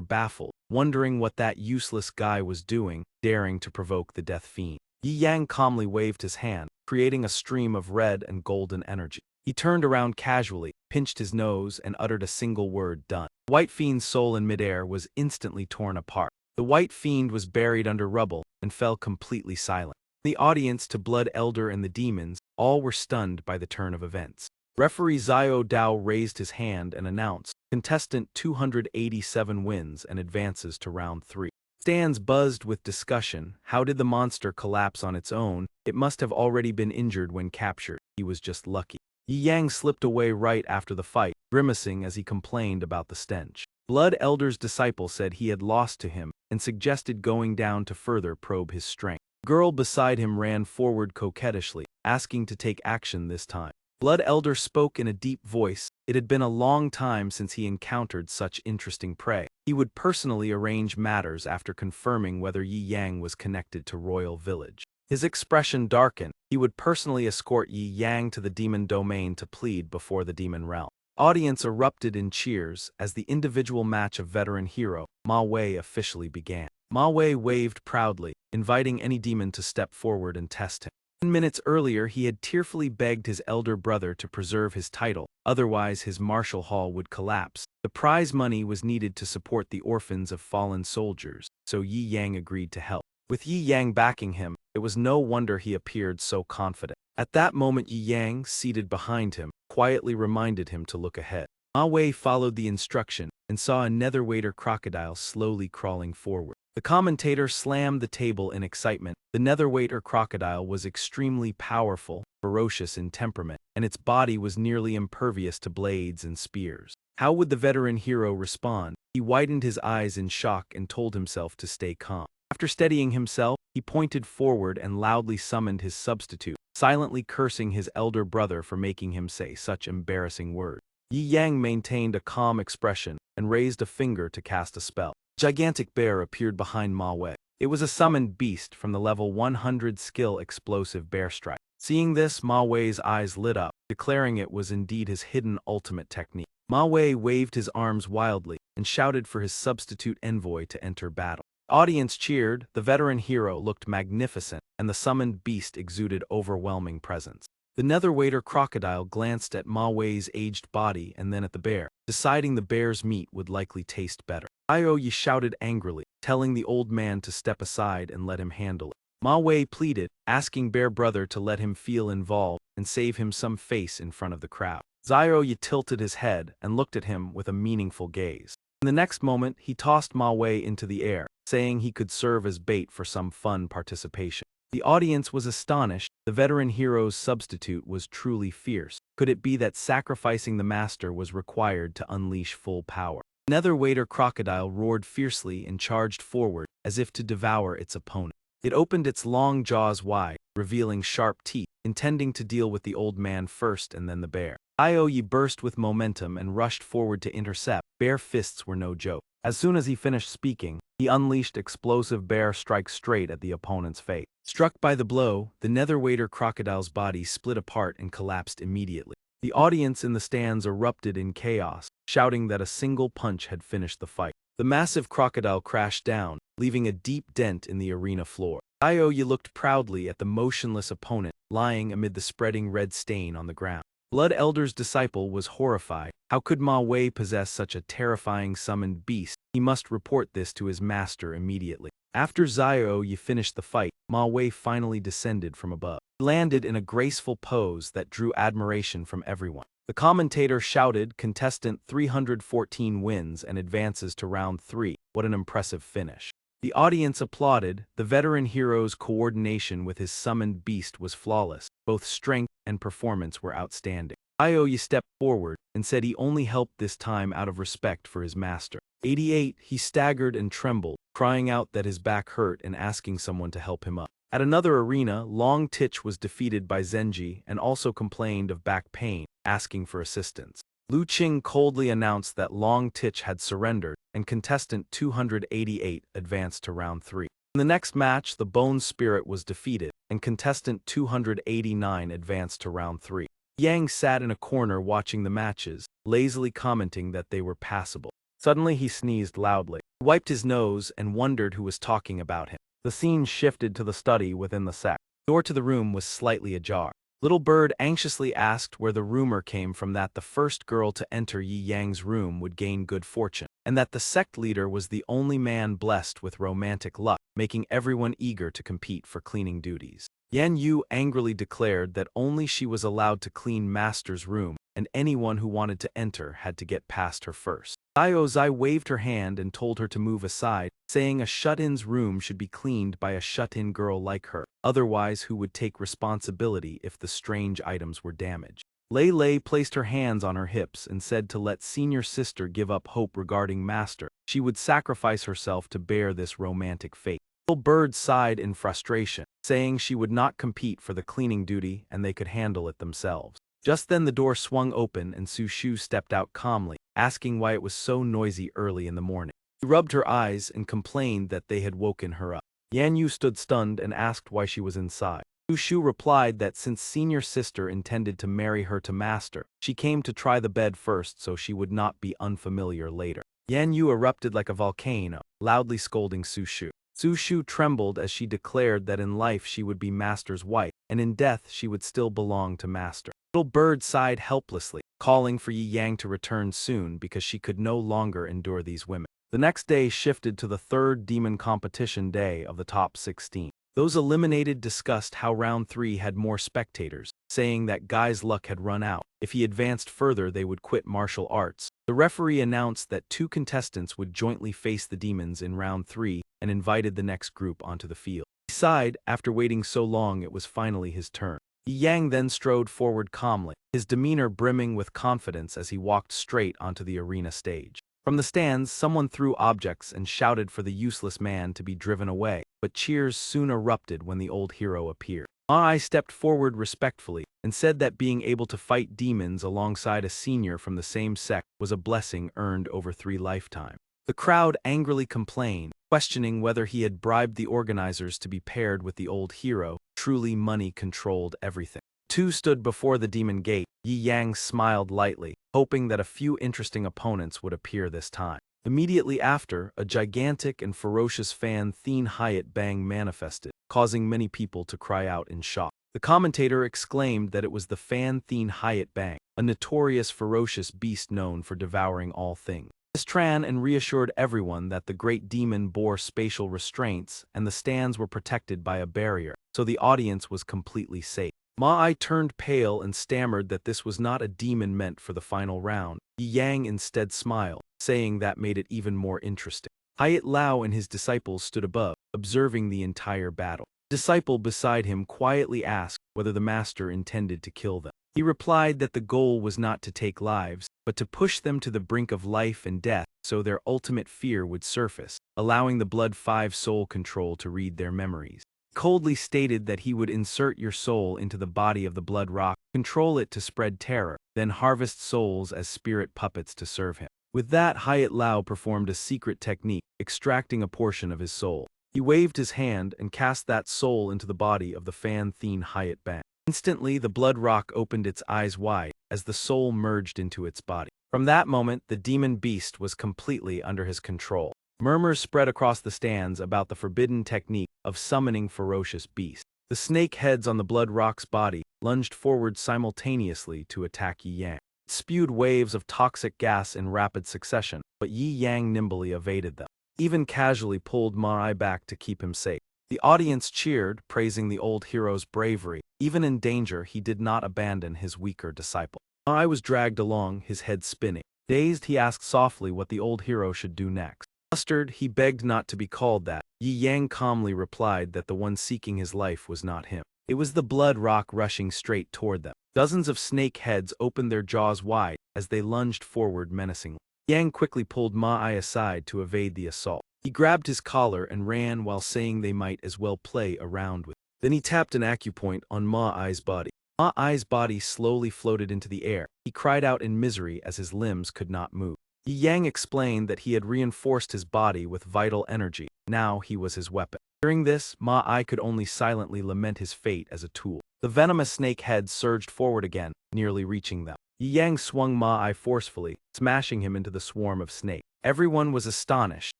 baffled, wondering what that useless guy was doing, daring to provoke the death fiend. Yi Yang calmly waved his hand, creating a stream of red and golden energy. He turned around casually, pinched his nose, and uttered a single word, "Done." The white fiend's soul in midair was instantly torn apart. The white fiend was buried under rubble and fell completely silent. The audience, to Blood Elder and the demons, all were stunned by the turn of events. Referee Xiao Dao raised his hand and announced, "Contestant 287 wins and advances to round 3. Stands buzzed with discussion. How did the monster collapse on its own? It must have already been injured when captured. He was just lucky. Yi Yang slipped away right after the fight, grimacing as he complained about the stench. Blood Elder's disciple said he had lost to him and suggested going down to further probe his strength. The girl beside him ran forward coquettishly, asking to take action this time. Blood Elder spoke in a deep voice. It had been a long time since he encountered such interesting prey. He would personally arrange matters after confirming whether Yi Yang was connected to Royal Village. His expression darkened. He would personally escort Yi Yang to the demon domain to plead before the demon realm. Audience erupted in cheers as the individual match of veteran hero, Ma Wei, officially began. Ma Wei waved proudly, inviting any demon to step forward and test him. 10 minutes earlier, he had tearfully begged his elder brother to preserve his title, otherwise his martial hall would collapse. The prize money was needed to support the orphans of fallen soldiers, so Yi Yang agreed to help. With Yi Yang backing him, it was no wonder he appeared so confident. At that moment, Yi Yang, seated behind him, quietly reminded him to look ahead. Ma Wei followed the instruction and saw a netherwater crocodile slowly crawling forward. The commentator slammed the table in excitement. The netherwater crocodile was extremely powerful, ferocious in temperament, and its body was nearly impervious to blades and spears. How would the veteran hero respond? He widened his eyes in shock and told himself to stay calm. After steadying himself, he pointed forward and loudly summoned his substitute, silently cursing his elder brother for making him say such embarrassing words. Yi Yang maintained a calm expression and raised a finger to cast a spell. A gigantic bear appeared behind Ma Wei. It was a summoned beast from the level 100 skill explosive bear strike. Seeing this, Ma Wei's eyes lit up, declaring it was indeed his hidden ultimate technique. Ma Wei waved his arms wildly and shouted for his substitute envoy to enter battle. The audience cheered. The veteran hero looked magnificent, and the summoned beast exuded overwhelming presence. The netherwater crocodile glanced at Ma Wei's aged body and then at the bear, deciding the bear's meat would likely taste better. Yi shouted angrily, telling the old man to step aside and let him handle it. Ma Wei pleaded, asking Bear Brother to let him feel involved and save him some face in front of the crowd. Yi tilted his head and looked at him with a meaningful gaze. In the next moment, he tossed Ma Wei into the air, saying he could serve as bait for some fun participation. The audience was astonished. The veteran hero's substitute was truly fierce. Could it be that sacrificing the master was required to unleash full power? The netherwater crocodile roared fiercely and charged forward, as if to devour its opponent. It opened its long jaws wide, revealing sharp teeth, intending to deal with the old man first and then the bear. Yi burst with momentum and rushed forward to intercept. Bare fists were no joke. As soon as he finished speaking, he unleashed explosive bear strikes straight at the opponent's face. Struck by the blow, the netherwater crocodile's body split apart and collapsed immediately. The audience in the stands erupted in chaos, shouting that a single punch had finished the fight. The massive crocodile crashed down, leaving a deep dent in the arena floor. Yi looked proudly at the motionless opponent, lying amid the spreading red stain on the ground. Blood Elder's disciple was horrified. How could Ma Wei possess such a terrifying summoned beast? He must report this to his master immediately. After Xiao Yi finished the fight, Ma Wei finally descended from above. He landed in a graceful pose that drew admiration from everyone. The commentator shouted, "Contestant 314 wins and advances to round 3. What an impressive finish." The audience applauded. The veteran hero's coordination with his summoned beast was flawless. Both strength and performance were outstanding. Xiao stepped forward and said he only helped this time out of respect for his master. 88, he staggered and trembled, crying out that his back hurt and asking someone to help him up. At another arena, Long Tich was defeated by Zenji and also complained of back pain, asking for assistance. Lu Qing coldly announced that Long Tich had surrendered, and contestant 288 advanced to round 3. In the next match, the Bone Spirit was defeated, and contestant 289 advanced to round 3. Yang sat in a corner watching the matches, lazily commenting that they were passable. Suddenly he sneezed loudly. He wiped his nose and wondered who was talking about him. The scene shifted to the study within the sect. The door to the room was slightly ajar. Little Bird anxiously asked where the rumor came from that the first girl to enter Yi Yang's room would gain good fortune, and that the sect leader was the only man blessed with romantic luck, making everyone eager to compete for cleaning duties. Yan Yu angrily declared that only she was allowed to clean Master's room, and anyone who wanted to enter had to get past her first. Zai waved her hand and told her to move aside, saying a shut-in's room should be cleaned by a shut-in girl like her, otherwise who would take responsibility if the strange items were damaged. Lei Lei placed her hands on her hips and said to let senior sister give up hope regarding Master. She would sacrifice herself to bear this romantic fate. Little Bird sighed in frustration, saying she would not compete for the cleaning duty and they could handle it themselves. Just then the door swung open and Su Shu stepped out calmly, asking why it was so noisy early in the morning. She rubbed her eyes and complained that they had woken her up. Yan Yu stood stunned and asked why she was inside. Su Shu replied that since senior sister intended to marry her to Master, she came to try the bed first so she would not be unfamiliar later. Yan Yu erupted like a volcano, loudly scolding Su Shu. Su Shu trembled as she declared that in life she would be Master's wife, and in death she would still belong to Master. Little Bird sighed helplessly, calling for Yi Yang to return soon because she could no longer endure these women. The next day shifted to the third demon competition day of the top 16. Those eliminated discussed how round 3 had more spectators, saying that Guy's luck had run out. If he advanced further they would quit martial arts. The referee announced that 2 contestants would jointly face the demons in round 3 and invited the next group onto the field. He sighed after waiting so long it was finally his turn. Yi Yang then strode forward calmly, his demeanor brimming with confidence as he walked straight onto the arena stage. From the stands, someone threw objects and shouted for the useless man to be driven away, but cheers soon erupted when the old hero appeared. Ai stepped forward respectfully and said that being able to fight demons alongside a senior from the same sect was a blessing earned over 3 lifetimes. The crowd angrily complained, questioning whether he had bribed the organizers to be paired with the old hero. Truly money controlled everything. 2 stood before the demon gate. Yi Yang smiled lightly, hoping that a few interesting opponents would appear this time. Immediately after, a gigantic and ferocious fan Thien Hyatt Bang manifested, causing many people to cry out in shock. The commentator exclaimed that it was the fan Thien Hyatt Bang, a notorious ferocious beast known for devouring all things. This ran and reassured everyone that the great demon bore spatial restraints and the stands were protected by a barrier, so the audience was completely safe. Ma turned pale and stammered that this was not a demon meant for the final round. Yi Yang instead smiled, saying that made it even more interesting. Hyatt Lao and his disciples stood above, observing the entire battle. The disciple beside him quietly asked whether the master intended to kill them. He replied that the goal was not to take lives, but to push them to the brink of life and death so their ultimate fear would surface, allowing the Blood 5 soul control to read their memories. He coldly stated that he would insert your soul into the body of the Blood Rock, control it to spread terror, then harvest souls as spirit puppets to serve him. With that, Hyatt Lao performed a secret technique, extracting a portion of his soul. He waved his hand and cast that soul into the body of the fan Thien Hyatt Bang. Instantly, the Blood Rock opened its eyes wide as the soul merged into its body. From that moment, the demon beast was completely under his control. Murmurs spread across the stands about the forbidden technique of summoning ferocious beasts. The snake heads on the Blood Rock's body lunged forward simultaneously to attack Yi Yang. It spewed waves of toxic gas in rapid succession, but Yi Yang nimbly evaded them, even casually pulled Ma Ai back to keep him safe. The audience cheered, praising the old hero's bravery. Even in danger, he did not abandon his weaker disciple. Ma Ai was dragged along, his head spinning. Dazed, he asked softly what the old hero should do next. Flustered, he begged not to be called that. Yi Yang calmly replied that the one seeking his life was not him. It was the blood rock rushing straight toward them. Dozens of snake heads opened their jaws wide as they lunged forward menacingly. Yang quickly pulled Ma Ai aside to evade the assault. He grabbed his collar and ran while saying they might as well play around with it. Then he tapped an acupoint on Ma Ai's body. Ma Ai's body slowly floated into the air. He cried out in misery as his limbs could not move. Yi Yang explained that he had reinforced his body with vital energy. Now he was his weapon. Hearing this, Ma Ai could only silently lament his fate as a tool. The venomous snake head surged forward again, nearly reaching them. Yi Yang swung Ma Ai forcefully, smashing him into the swarm of snakes. Everyone was astonished,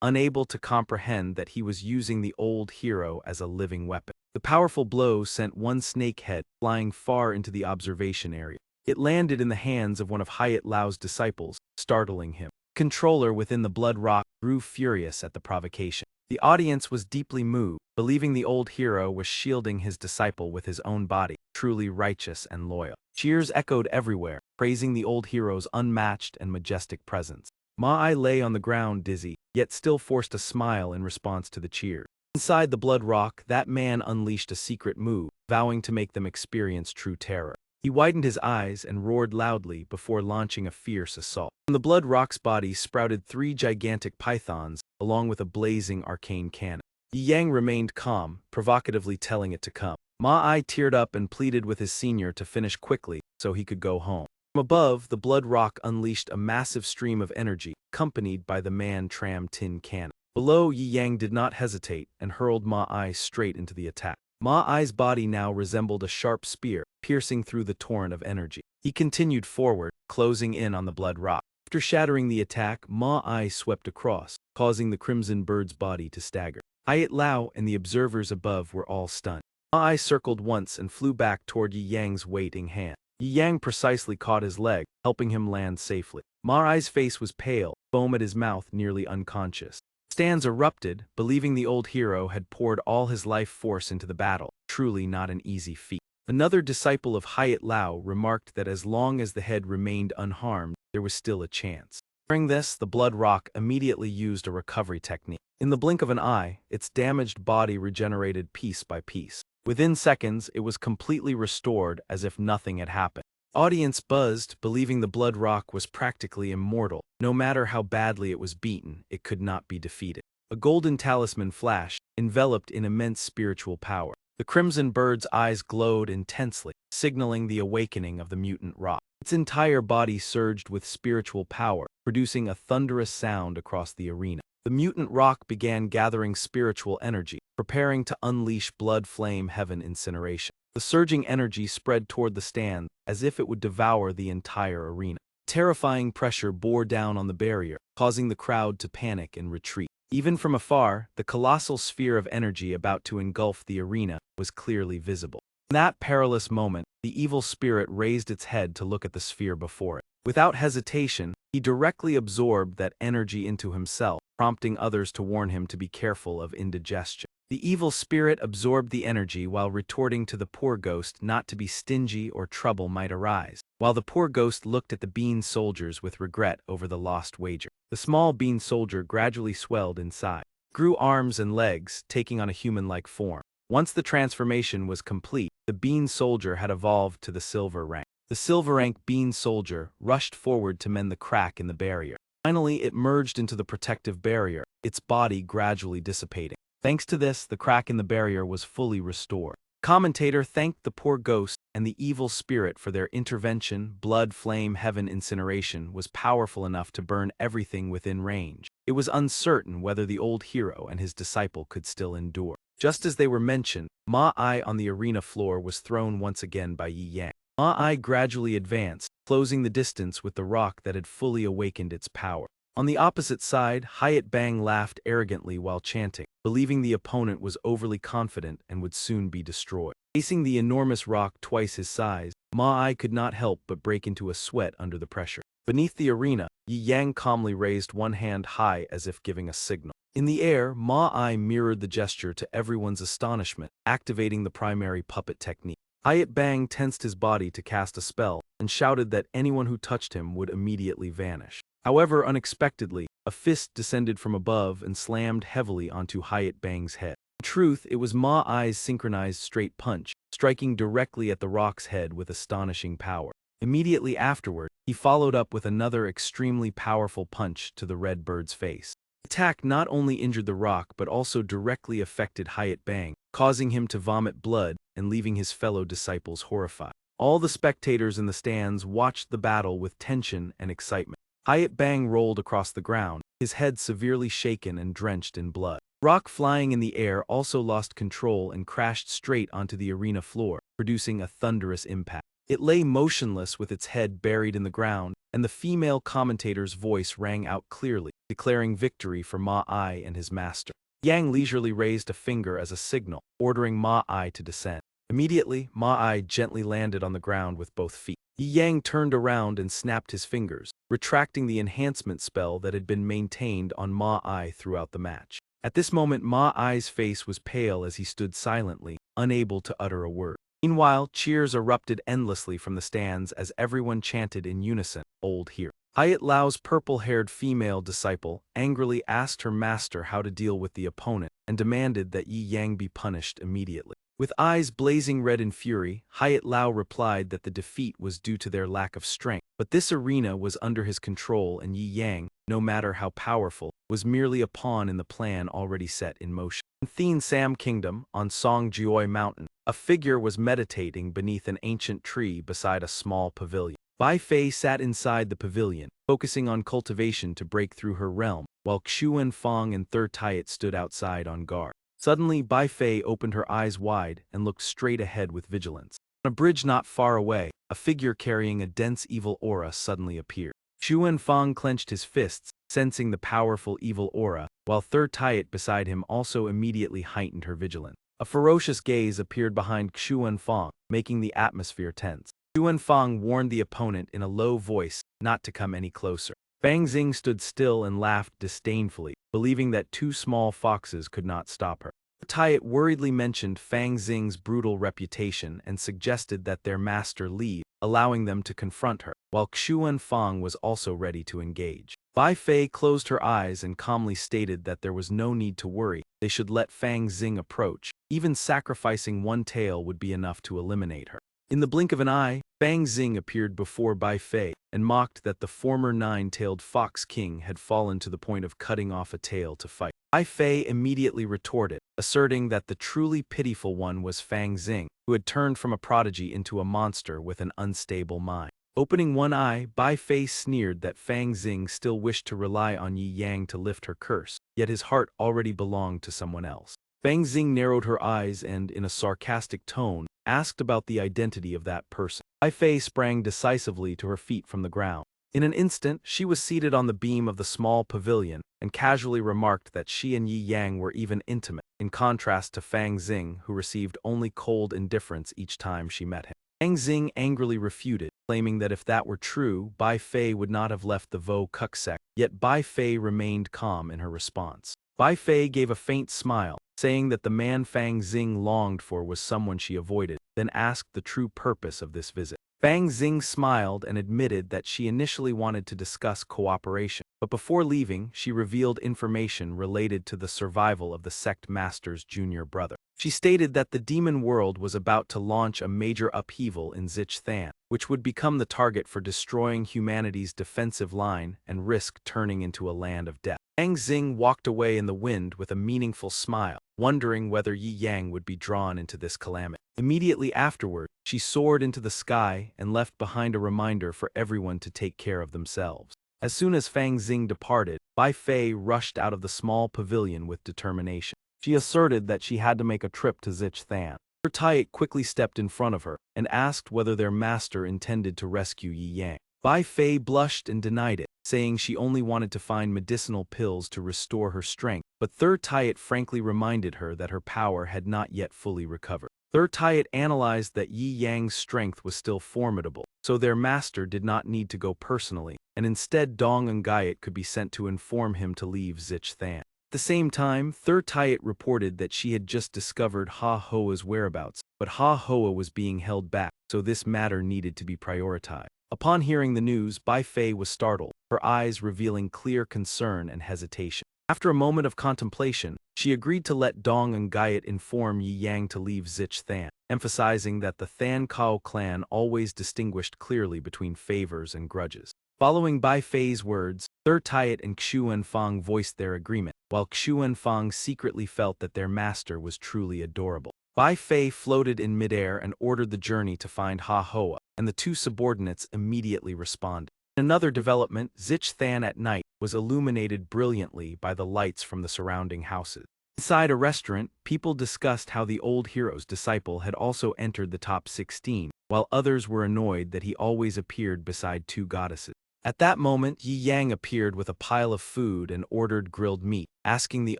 unable to comprehend that he was using the old hero as a living weapon. The powerful blow sent one snake head flying far into the observation area. It landed in the hands of one of Yahello's disciples, startling him. The controller within the blood rock grew furious at the provocation. The audience was deeply moved, believing the old hero was shielding his disciple with his own body, truly righteous and loyal. Cheers echoed everywhere, praising the old hero's unmatched and majestic presence. Ma Ai lay on the ground dizzy, yet still forced a smile in response to the cheers. Inside the blood rock, that man unleashed a secret move, vowing to make them experience true terror. He widened his eyes and roared loudly before launching a fierce assault. From the blood rock's body sprouted 3 gigantic pythons, along with a blazing arcane cannon. Yi Yang remained calm, provocatively telling it to come. Ma Ai teared up and pleaded with his senior to finish quickly so he could go home. From above, the blood rock unleashed a massive stream of energy, accompanied by the man-tram tin cannon. Below, Yi Yang did not hesitate and hurled Ma Ai straight into the attack. Ma Ai's body now resembled a sharp spear, piercing through the torrent of energy. He continued forward, closing in on the blood rock. After shattering the attack, Ma Ai swept across, causing the crimson bird's body to stagger. Yahello and the observers above were all stunned. Ma Ai circled once and flew back toward Yi Yang's waiting hand. Yi Yang precisely caught his leg, helping him land safely. Ma Ai's face was pale, foam at his mouth nearly unconscious. Stands erupted, believing the old hero had poured all his life force into the battle, truly not an easy feat. Another disciple of Yahello remarked that as long as the head remained unharmed, there was still a chance. During this, the blood rock immediately used a recovery technique. In the blink of an eye, its damaged body regenerated piece by piece. Within seconds, it was completely restored as if nothing had happened. Audience buzzed, believing the blood rock was practically immortal. No matter how badly it was beaten, it could not be defeated. A golden talisman flashed, enveloped in immense spiritual power. The crimson bird's eyes glowed intensely, signaling the awakening of the mutant rock. Its entire body surged with spiritual power, producing a thunderous sound across the arena. The mutant rock began gathering spiritual energy, preparing to unleash blood flame heaven incineration. The surging energy spread toward the stand as if it would devour the entire arena. Terrifying pressure bore down on the barrier, causing the crowd to panic and retreat. Even from afar, the colossal sphere of energy about to engulf the arena was clearly visible. In that perilous moment, the evil spirit raised its head to look at the sphere before it. Without hesitation, he directly absorbed that energy into himself, prompting others to warn him to be careful of indigestion. The evil spirit absorbed the energy while retorting to the poor ghost not to be stingy or trouble might arise, while the poor ghost looked at the bean soldiers with regret over the lost wager. The small bean soldier gradually swelled in size, grew arms and legs, taking on a human-like form. Once the transformation was complete, the bean soldier had evolved to the silver rank. The silver rank bean soldier rushed forward to mend the crack in the barrier. Finally, it merged into the protective barrier, its body gradually dissipating. Thanks to this, the crack in the barrier was fully restored. Commentator thanked the poor ghost and the evil spirit for their intervention. Blood flame heaven incineration was powerful enough to burn everything within range. It was uncertain whether the old hero and his disciple could still endure. Just as they were mentioned, Ma Ai on the arena floor was thrown once again by Yi Yang. Ma Ai gradually advanced, closing the distance with the rock that had fully awakened its power. On the opposite side, Hyatt Bang laughed arrogantly while chanting, believing the opponent was overly confident and would soon be destroyed. Facing the enormous rock twice his size, Ma-I could not help but break into a sweat under the pressure. Beneath the arena, Yi Yang calmly raised one hand high as if giving a signal. In the air, Ma-I mirrored the gesture to everyone's astonishment, activating the primary puppet technique. Hyatt Bang tensed his body to cast a spell and shouted that anyone who touched him would immediately vanish. However, unexpectedly, a fist descended from above and slammed heavily onto Hyatt Bang's head. In truth, it was Ma-I's synchronized straight punch, striking directly at the rock's head with astonishing power. Immediately afterward, he followed up with another extremely powerful punch to the red bird's face. The attack not only injured the rock but also directly affected Hyatt Bang, causing him to vomit blood and leaving his fellow disciples horrified. All the spectators in the stands watched the battle with tension and excitement. Hyatt Bang rolled across the ground, his head severely shaken and drenched in blood. Rock flying in the air also lost control and crashed straight onto the arena floor, producing a thunderous impact. It lay motionless with its head buried in the ground, and the female commentator's voice rang out clearly, declaring victory for Ma-I and his master. Yang leisurely raised a finger as a signal, ordering Ma-I to descend. Immediately, Ma-I gently landed on the ground with both feet. Yi Yang turned around and snapped his fingers, retracting the enhancement spell that had been maintained on Ma-I throughout the match. At this moment, Ma-I's face was pale as he stood silently, unable to utter a word. Meanwhile, cheers erupted endlessly from the stands as everyone chanted in unison, "Old Hero." Hyatt Lau's purple-haired female disciple angrily asked her master how to deal with the opponent and demanded that Yi Yang be punished immediately. With eyes blazing red in fury, Hyatt Lau replied that the defeat was due to their lack of strength, but this arena was under his control and Yi Yang, no matter how powerful, was merely a pawn in the plan already set in motion. In Thien Sam Kingdom, on Song Jioi Mountain, a figure was meditating beneath an ancient tree beside a small pavilion. Bai Fei sat inside the pavilion, focusing on cultivation to break through her realm, while Xuan Fong and Third Tayet stood outside on guard. Suddenly, Bai Fei opened her eyes wide and looked straight ahead with vigilance. On a bridge not far away, a figure carrying a dense evil aura suddenly appeared. Xuan Fong clenched his fists, sensing the powerful evil aura, while Third Tayet beside him also immediately heightened her vigilance. A ferocious gaze appeared behind Xuan Fong, making the atmosphere tense. Xuan Fong warned the opponent in a low voice not to come any closer. Fang Xing stood still and laughed disdainfully, believing that two small foxes could not stop her. Tayet worriedly mentioned Fang Xing's brutal reputation and suggested that their master leave, allowing them to confront her, while Xuan Fong was also ready to engage. Bai Fei closed her eyes and calmly stated that there was no need to worry, they should let Fang Xing approach. Even sacrificing one tail would be enough to eliminate her. In the blink of an eye, Fang Xing appeared before Bai Fei and mocked that the former nine-tailed Fox King had fallen to the point of cutting off a tail to fight. Bai Fei immediately retorted, asserting that the truly pitiful one was Fang Xing, who had turned from a prodigy into a monster with an unstable mind. Opening one eye, Bai Fei sneered that Fang Xing still wished to rely on Yi Yang to lift her curse, yet his heart already belonged to someone else. Fang Xing narrowed her eyes and, in a sarcastic tone, asked about the identity of that person. Bai Fei sprang decisively to her feet from the ground. In an instant, she was seated on the beam of the small pavilion and casually remarked that she and Yi Yang were even intimate, in contrast to Fang Xing, who received only cold indifference each time she met him. Fang Xing angrily refuted, claiming that if that were true, Bai Fei would not have left the Vo Kuk sect, yet Bai Fei remained calm in her response. Bai Fei gave a faint smile, saying that the man Fang Xing longed for was someone she avoided, then asked the true purpose of this visit. Fang Xing smiled and admitted that she initially wanted to discuss cooperation, but before leaving, she revealed information related to the survival of the sect master's junior brother. She stated that the demon world was about to launch a major upheaval in Zich Than, which would become the target for destroying humanity's defensive line and risk turning into a land of death. Fang Xing walked away in the wind with a meaningful smile, wondering whether Yi Yang would be drawn into this calamity. Immediately afterward, she soared into the sky and left behind a reminder for everyone to take care of themselves. As soon as Fang Xing departed, Bai Fei rushed out of the small pavilion with determination. She asserted that she had to make a trip to Zich Than. Her Tayet quickly stepped in front of her and asked whether their master intended to rescue Yi Yang. Bai Fei blushed and denied it, saying she only wanted to find medicinal pills to restore her strength, but Third Tayet frankly reminded her that her power had not yet fully recovered. Third Tayet analyzed that Yi Yang's strength was still formidable, so their master did not need to go personally, and instead Dong and Gayet could be sent to inform him to leave Zich Than. At the same time, Third Tayet reported that she had just discovered Ha Hoa's whereabouts, but Ha Hoa was being held back, so this matter needed to be prioritized. Upon hearing the news, Bai Fei was startled, her eyes revealing clear concern and hesitation. After a moment of contemplation, she agreed to let Dong and Gayet inform Yi Yang to leave Zich Than, emphasizing that the Than Kao clan always distinguished clearly between favors and grudges. Following Bai Fei's words, Third Tayet and Xu Fang voiced their agreement, while Xu Fang secretly felt that their master was truly adorable. Bai Fei floated in midair and ordered the journey to find Ha Hoa, and the two subordinates immediately responded. In another development, Zich Than at night was illuminated brilliantly by the lights from the surrounding houses. Inside a restaurant, people discussed how the old hero's disciple had also entered the top 16, while others were annoyed that he always appeared beside two goddesses. At that moment, Yi Yang appeared with a pile of food and ordered grilled meat, asking the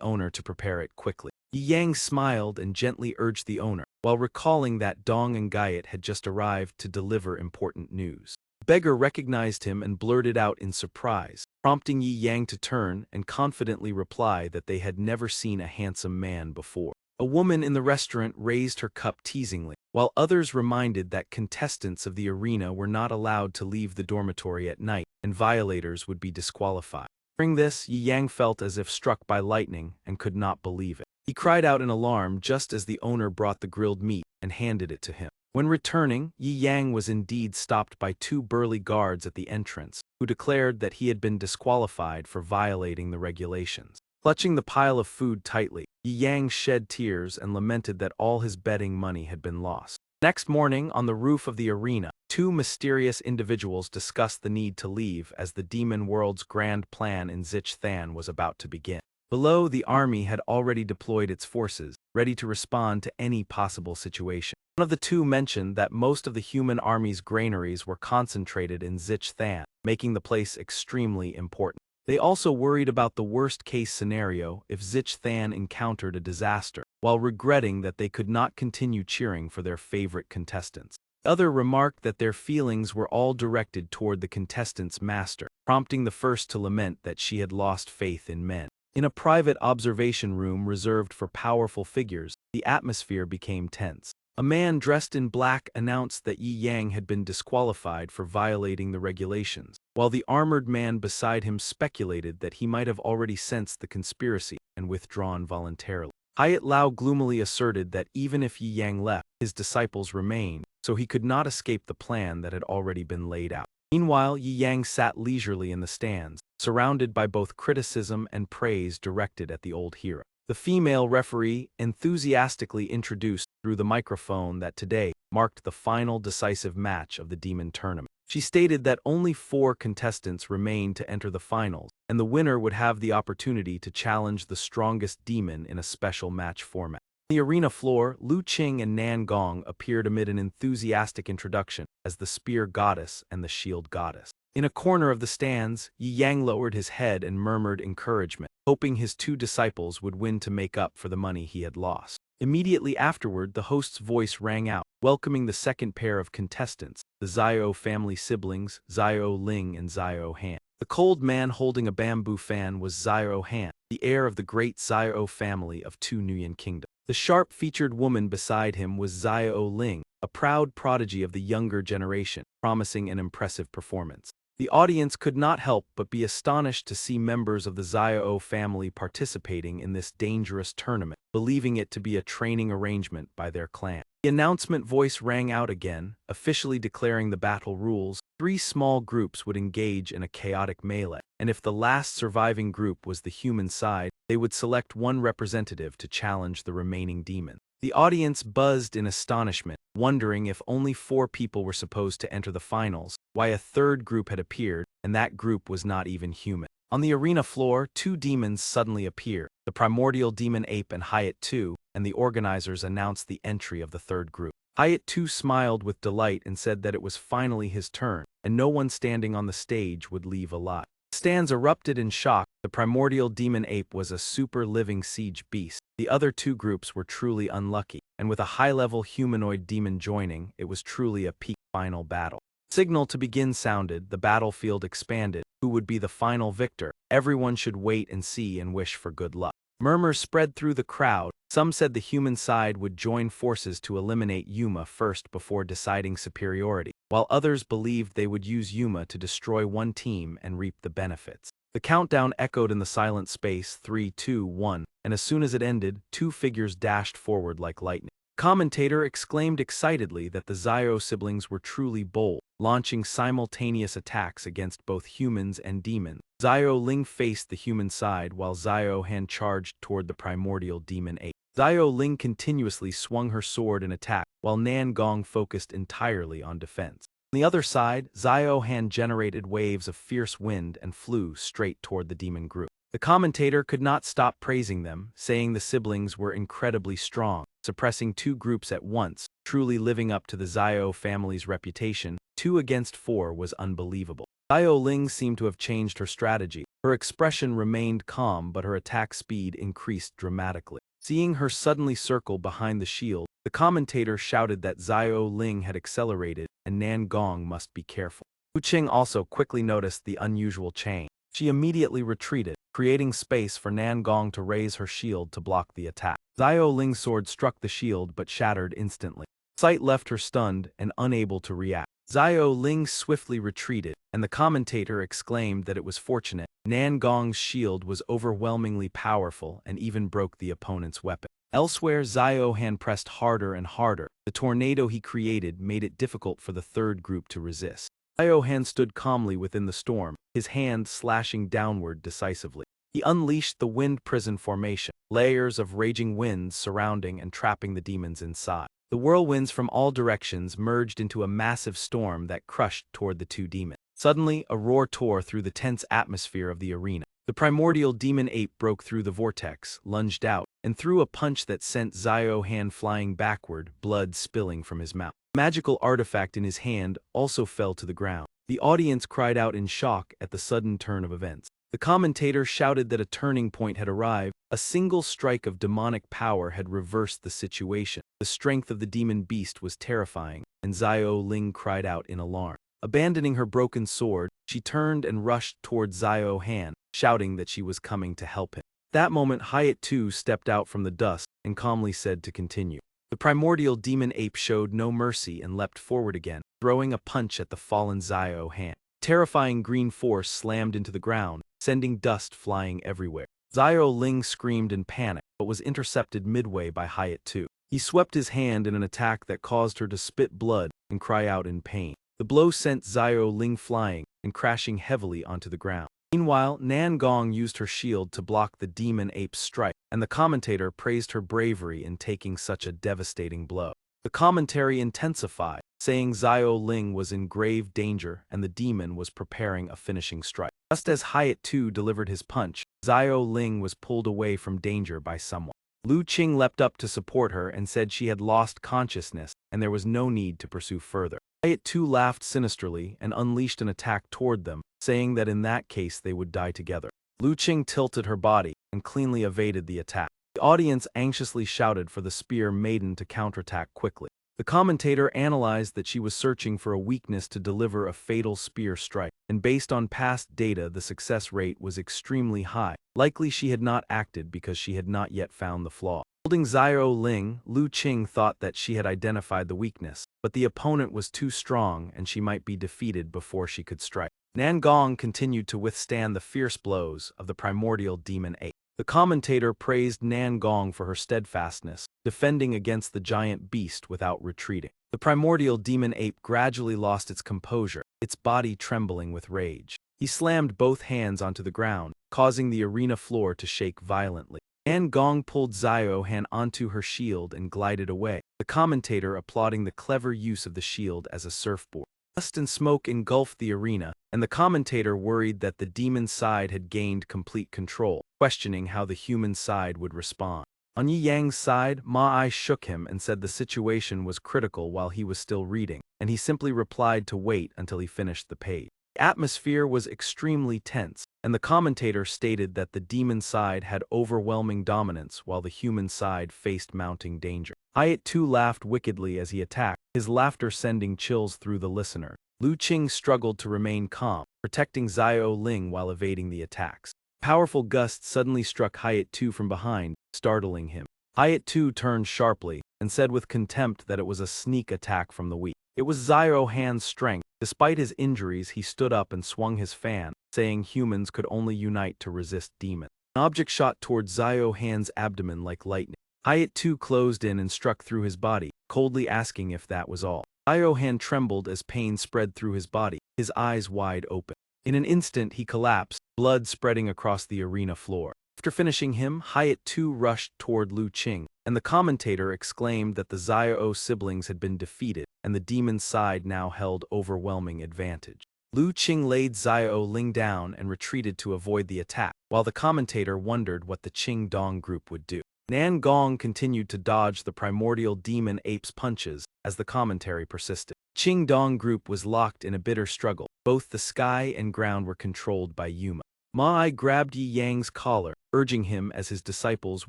owner to prepare it quickly. Yi Yang smiled and gently urged the owner, while recalling that Dong and Gayet had just arrived to deliver important news. The beggar recognized him and blurted out in surprise, prompting Yi Yang to turn and confidently reply that they had never seen a handsome man before. A woman in the restaurant raised her cup teasingly, while others reminded that contestants of the arena were not allowed to leave the dormitory at night, and violators would be disqualified. Hearing this, Yi Yang felt as if struck by lightning and could not believe it. He cried out in alarm just as the owner brought the grilled meat and handed it to him. When returning, Yi Yang was indeed stopped by two burly guards at the entrance, who declared that he had been disqualified for violating the regulations. Clutching the pile of food tightly, Yi Yang shed tears and lamented that all his betting money had been lost. Next morning, on the roof of the arena, two mysterious individuals discussed the need to leave as the demon world's grand plan in Zich Than was about to begin. Below, the army had already deployed its forces, ready to respond to any possible situation. One of the two mentioned that most of the human army's granaries were concentrated in Zich Than, making the place extremely important. They also worried about the worst-case scenario if Zich Than encountered a disaster, while regretting that they could not continue cheering for their favorite contestants. The other remarked that their feelings were all directed toward the contestant's master, prompting the first to lament that she had lost faith in men. In a private observation room reserved for powerful figures, the atmosphere became tense. A man dressed in black announced that Yi Yang had been disqualified for violating the regulations, while the armored man beside him speculated that he might have already sensed the conspiracy and withdrawn voluntarily. Hayat Lao gloomily asserted that even if Yi Yang left, his disciples remained, so he could not escape the plan that had already been laid out. Meanwhile, Yi Yang sat leisurely in the stands, surrounded by both criticism and praise directed at the old hero. The female referee enthusiastically introduced through the microphone that today marked the final decisive match of the demon tournament. She stated that only 4 contestants remained to enter the finals, and the winner would have the opportunity to challenge the strongest demon in a special match format. On the arena floor, Lu Qing and Nan Gong appeared amid an enthusiastic introduction as the spear goddess and the shield goddess. In a corner of the stands, Yi Yang lowered his head and murmured encouragement, hoping his 2 disciples would win to make up for the money he had lost. Immediately afterward, the host's voice rang out, welcoming the second pair of contestants, the Xiao family siblings, Xiao Ling and Xiao Han. The cold man holding a bamboo fan was Xiao Han, the heir of the great Xiao family of 2 Nuyen Kingdom. The sharp-featured woman beside him was Xiao Ling, a proud prodigy of the younger generation, promising an impressive performance. The audience could not help but be astonished to see members of the Xiao family participating in this dangerous tournament, believing it to be a training arrangement by their clan. The announcement voice rang out again, officially declaring the battle rules. 3 small groups would engage in a chaotic melee, and if the last surviving group was the human side, they would select 1 representative to challenge the remaining demons. The audience buzzed in astonishment, wondering if only 4 people were supposed to enter the finals, why a 3rd group had appeared, and that group was not even human. On the arena floor, 2 demons suddenly appeared, the primordial demon Ape and Hayat II, and the organizers announced the entry of the 3rd group. Hayat II smiled with delight and said that it was finally his turn, and no one standing on the stage would leave alive. Stands erupted in shock. The primordial demon ape was a super living siege beast. The other two groups were truly unlucky, and with a high-level humanoid demon joining, it was truly a peak final battle. Signal to begin sounded, the battlefield expanded. Who would be the final victor? Everyone should wait and see and wish for good luck. Murmurs spread through the crowd. Some said the human side would join forces to eliminate Yuma first before deciding superiority, while others believed they would use Yuma to destroy one team and reap the benefits. The countdown echoed in the silent space, 3, 2, 1, and as soon as it ended, two figures dashed forward like lightning. Commentator exclaimed excitedly that the Zio siblings were truly bold, launching simultaneous attacks against both humans and demons. Zio Ling faced the human side while Zio Han charged toward the primordial demon ape. Zio Ling continuously swung her sword in attack, while Nan Gong focused entirely on defense. On the other side, Zio Han generated waves of fierce wind and flew straight toward the demon group. The commentator could not stop praising them, saying the siblings were incredibly strong, suppressing two groups at once, truly living up to the Zio family's reputation. 2 against 4 was unbelievable. Zio Ling seemed to have changed her strategy. Her expression remained calm, but her attack speed increased dramatically. Seeing her suddenly circle behind the shield, the commentator shouted that Zio Ling had accelerated and Nan Gong must be careful. Wu Qing also quickly noticed the unusual change. She immediately retreated, creating space for Nan Gong to raise her shield to block the attack. Zio Ling's sword struck the shield but shattered instantly. Sight left her stunned and unable to react. Zio Ling swiftly retreated, and the commentator exclaimed that it was fortunate. Nan Gong's shield was overwhelmingly powerful and even broke the opponent's weapon. Elsewhere, Zio Han pressed harder and harder. The tornado he created made it difficult for the third group to resist. Zio Han stood calmly within the storm, his hand slashing downward decisively. He unleashed the wind prison formation, layers of raging winds surrounding and trapping the demons inside. The whirlwinds from all directions merged into a massive storm that crushed toward the two demons. Suddenly, a roar tore through the tense atmosphere of the arena. The primordial demon ape broke through the vortex, lunged out, and threw a punch that sent Zio Han flying backward, blood spilling from his mouth. The magical artifact in his hand also fell to the ground. The audience cried out in shock at the sudden turn of events. The commentator shouted that a turning point had arrived. A single strike of demonic power had reversed the situation. The strength of the demon beast was terrifying, and Zio Ling cried out in alarm. Abandoning her broken sword, she turned and rushed toward Zio Han, shouting that she was coming to help him. At that moment, Hyatt too stepped out from the dust and calmly said to continue. The primordial demon ape showed no mercy and leapt forward again, throwing a punch at the fallen Zio Han. Terrifying green force slammed into the ground, sending dust flying everywhere. Zio Ling screamed in panic, but was intercepted midway by Hyatt too. He swept his hand in an attack that caused her to spit blood and cry out in pain. The blow sent Zio Ling flying and crashing heavily onto the ground. Meanwhile, Nan Gong used her shield to block the demon ape's strike, and the commentator praised her bravery in taking such a devastating blow. The commentary intensified, saying Zio Ling was in grave danger and the demon was preparing a finishing strike. Just as Hyatt too delivered his punch, Zio Ling was pulled away from danger by someone. Lu Qing leapt up to support her and said she had lost consciousness and there was no need to pursue further. Hyatt too laughed sinisterly and unleashed an attack toward them, saying that in that case they would die together. Lu Qing tilted her body and cleanly evaded the attack. The audience anxiously shouted for the spear maiden to counterattack quickly. The commentator analyzed that she was searching for a weakness to deliver a fatal spear strike, and based on past data the success rate was extremely high. Likely she had not acted because she had not yet found the flaw. Holding Zio Ling, Lu Qing thought that she had identified the weakness, but the opponent was too strong and she might be defeated before she could strike. Nan Gong continued to withstand the fierce blows of the primordial demon ape. The commentator praised Nan Gong for her steadfastness, defending against the giant beast without retreating. The primordial demon ape gradually lost its composure, its body trembling with rage. He slammed both hands onto the ground, causing the arena floor to shake violently. Nan Gong pulled Zio Han onto her shield and glided away, the commentator applauding the clever use of the shield as a surfboard. Dust and smoke engulfed the arena, and the commentator worried that the demon side had gained complete control, questioning how the human side would respond. On Yi Yang's side, Ma Ai shook him and said the situation was critical while he was still reading, and he simply replied to wait until he finished the page. The atmosphere was extremely tense, and the commentator stated that the demon side had overwhelming dominance while the human side faced mounting danger. Hayat too laughed wickedly as he attacked, his laughter sending chills through the listener. Lu Qing struggled to remain calm, protecting Xiao Ling while evading the attacks. Powerful gusts suddenly struck Hayat too from behind, startling him. Hayat too turned sharply and said with contempt that it was a sneak attack from the weak. It was Xiao Han's strength. Despite his injuries, he stood up and swung his fan, saying humans could only unite to resist demons. An object shot toward Xiao Han's abdomen like lightning. Hayat too closed in and struck through his body, coldly asking if that was all. Xiao Han trembled as pain spread through his body, his eyes wide open. In an instant he collapsed, blood spreading across the arena floor. After finishing him, Hayat too rushed toward Lu Qing, and the commentator exclaimed that the Xiao siblings had been defeated, and the demon's side now held overwhelming advantage. Lu Qing laid Xiao Ling down and retreated to avoid the attack, while the commentator wondered what the Qing Dong group would do. Nan Gong continued to dodge the primordial demon ape's punches as the commentary persisted. Qing Dong group was locked in a bitter struggle. Both the sky and ground were controlled by Yuma. Ma Ai grabbed Yi Yang's collar, urging him as his disciples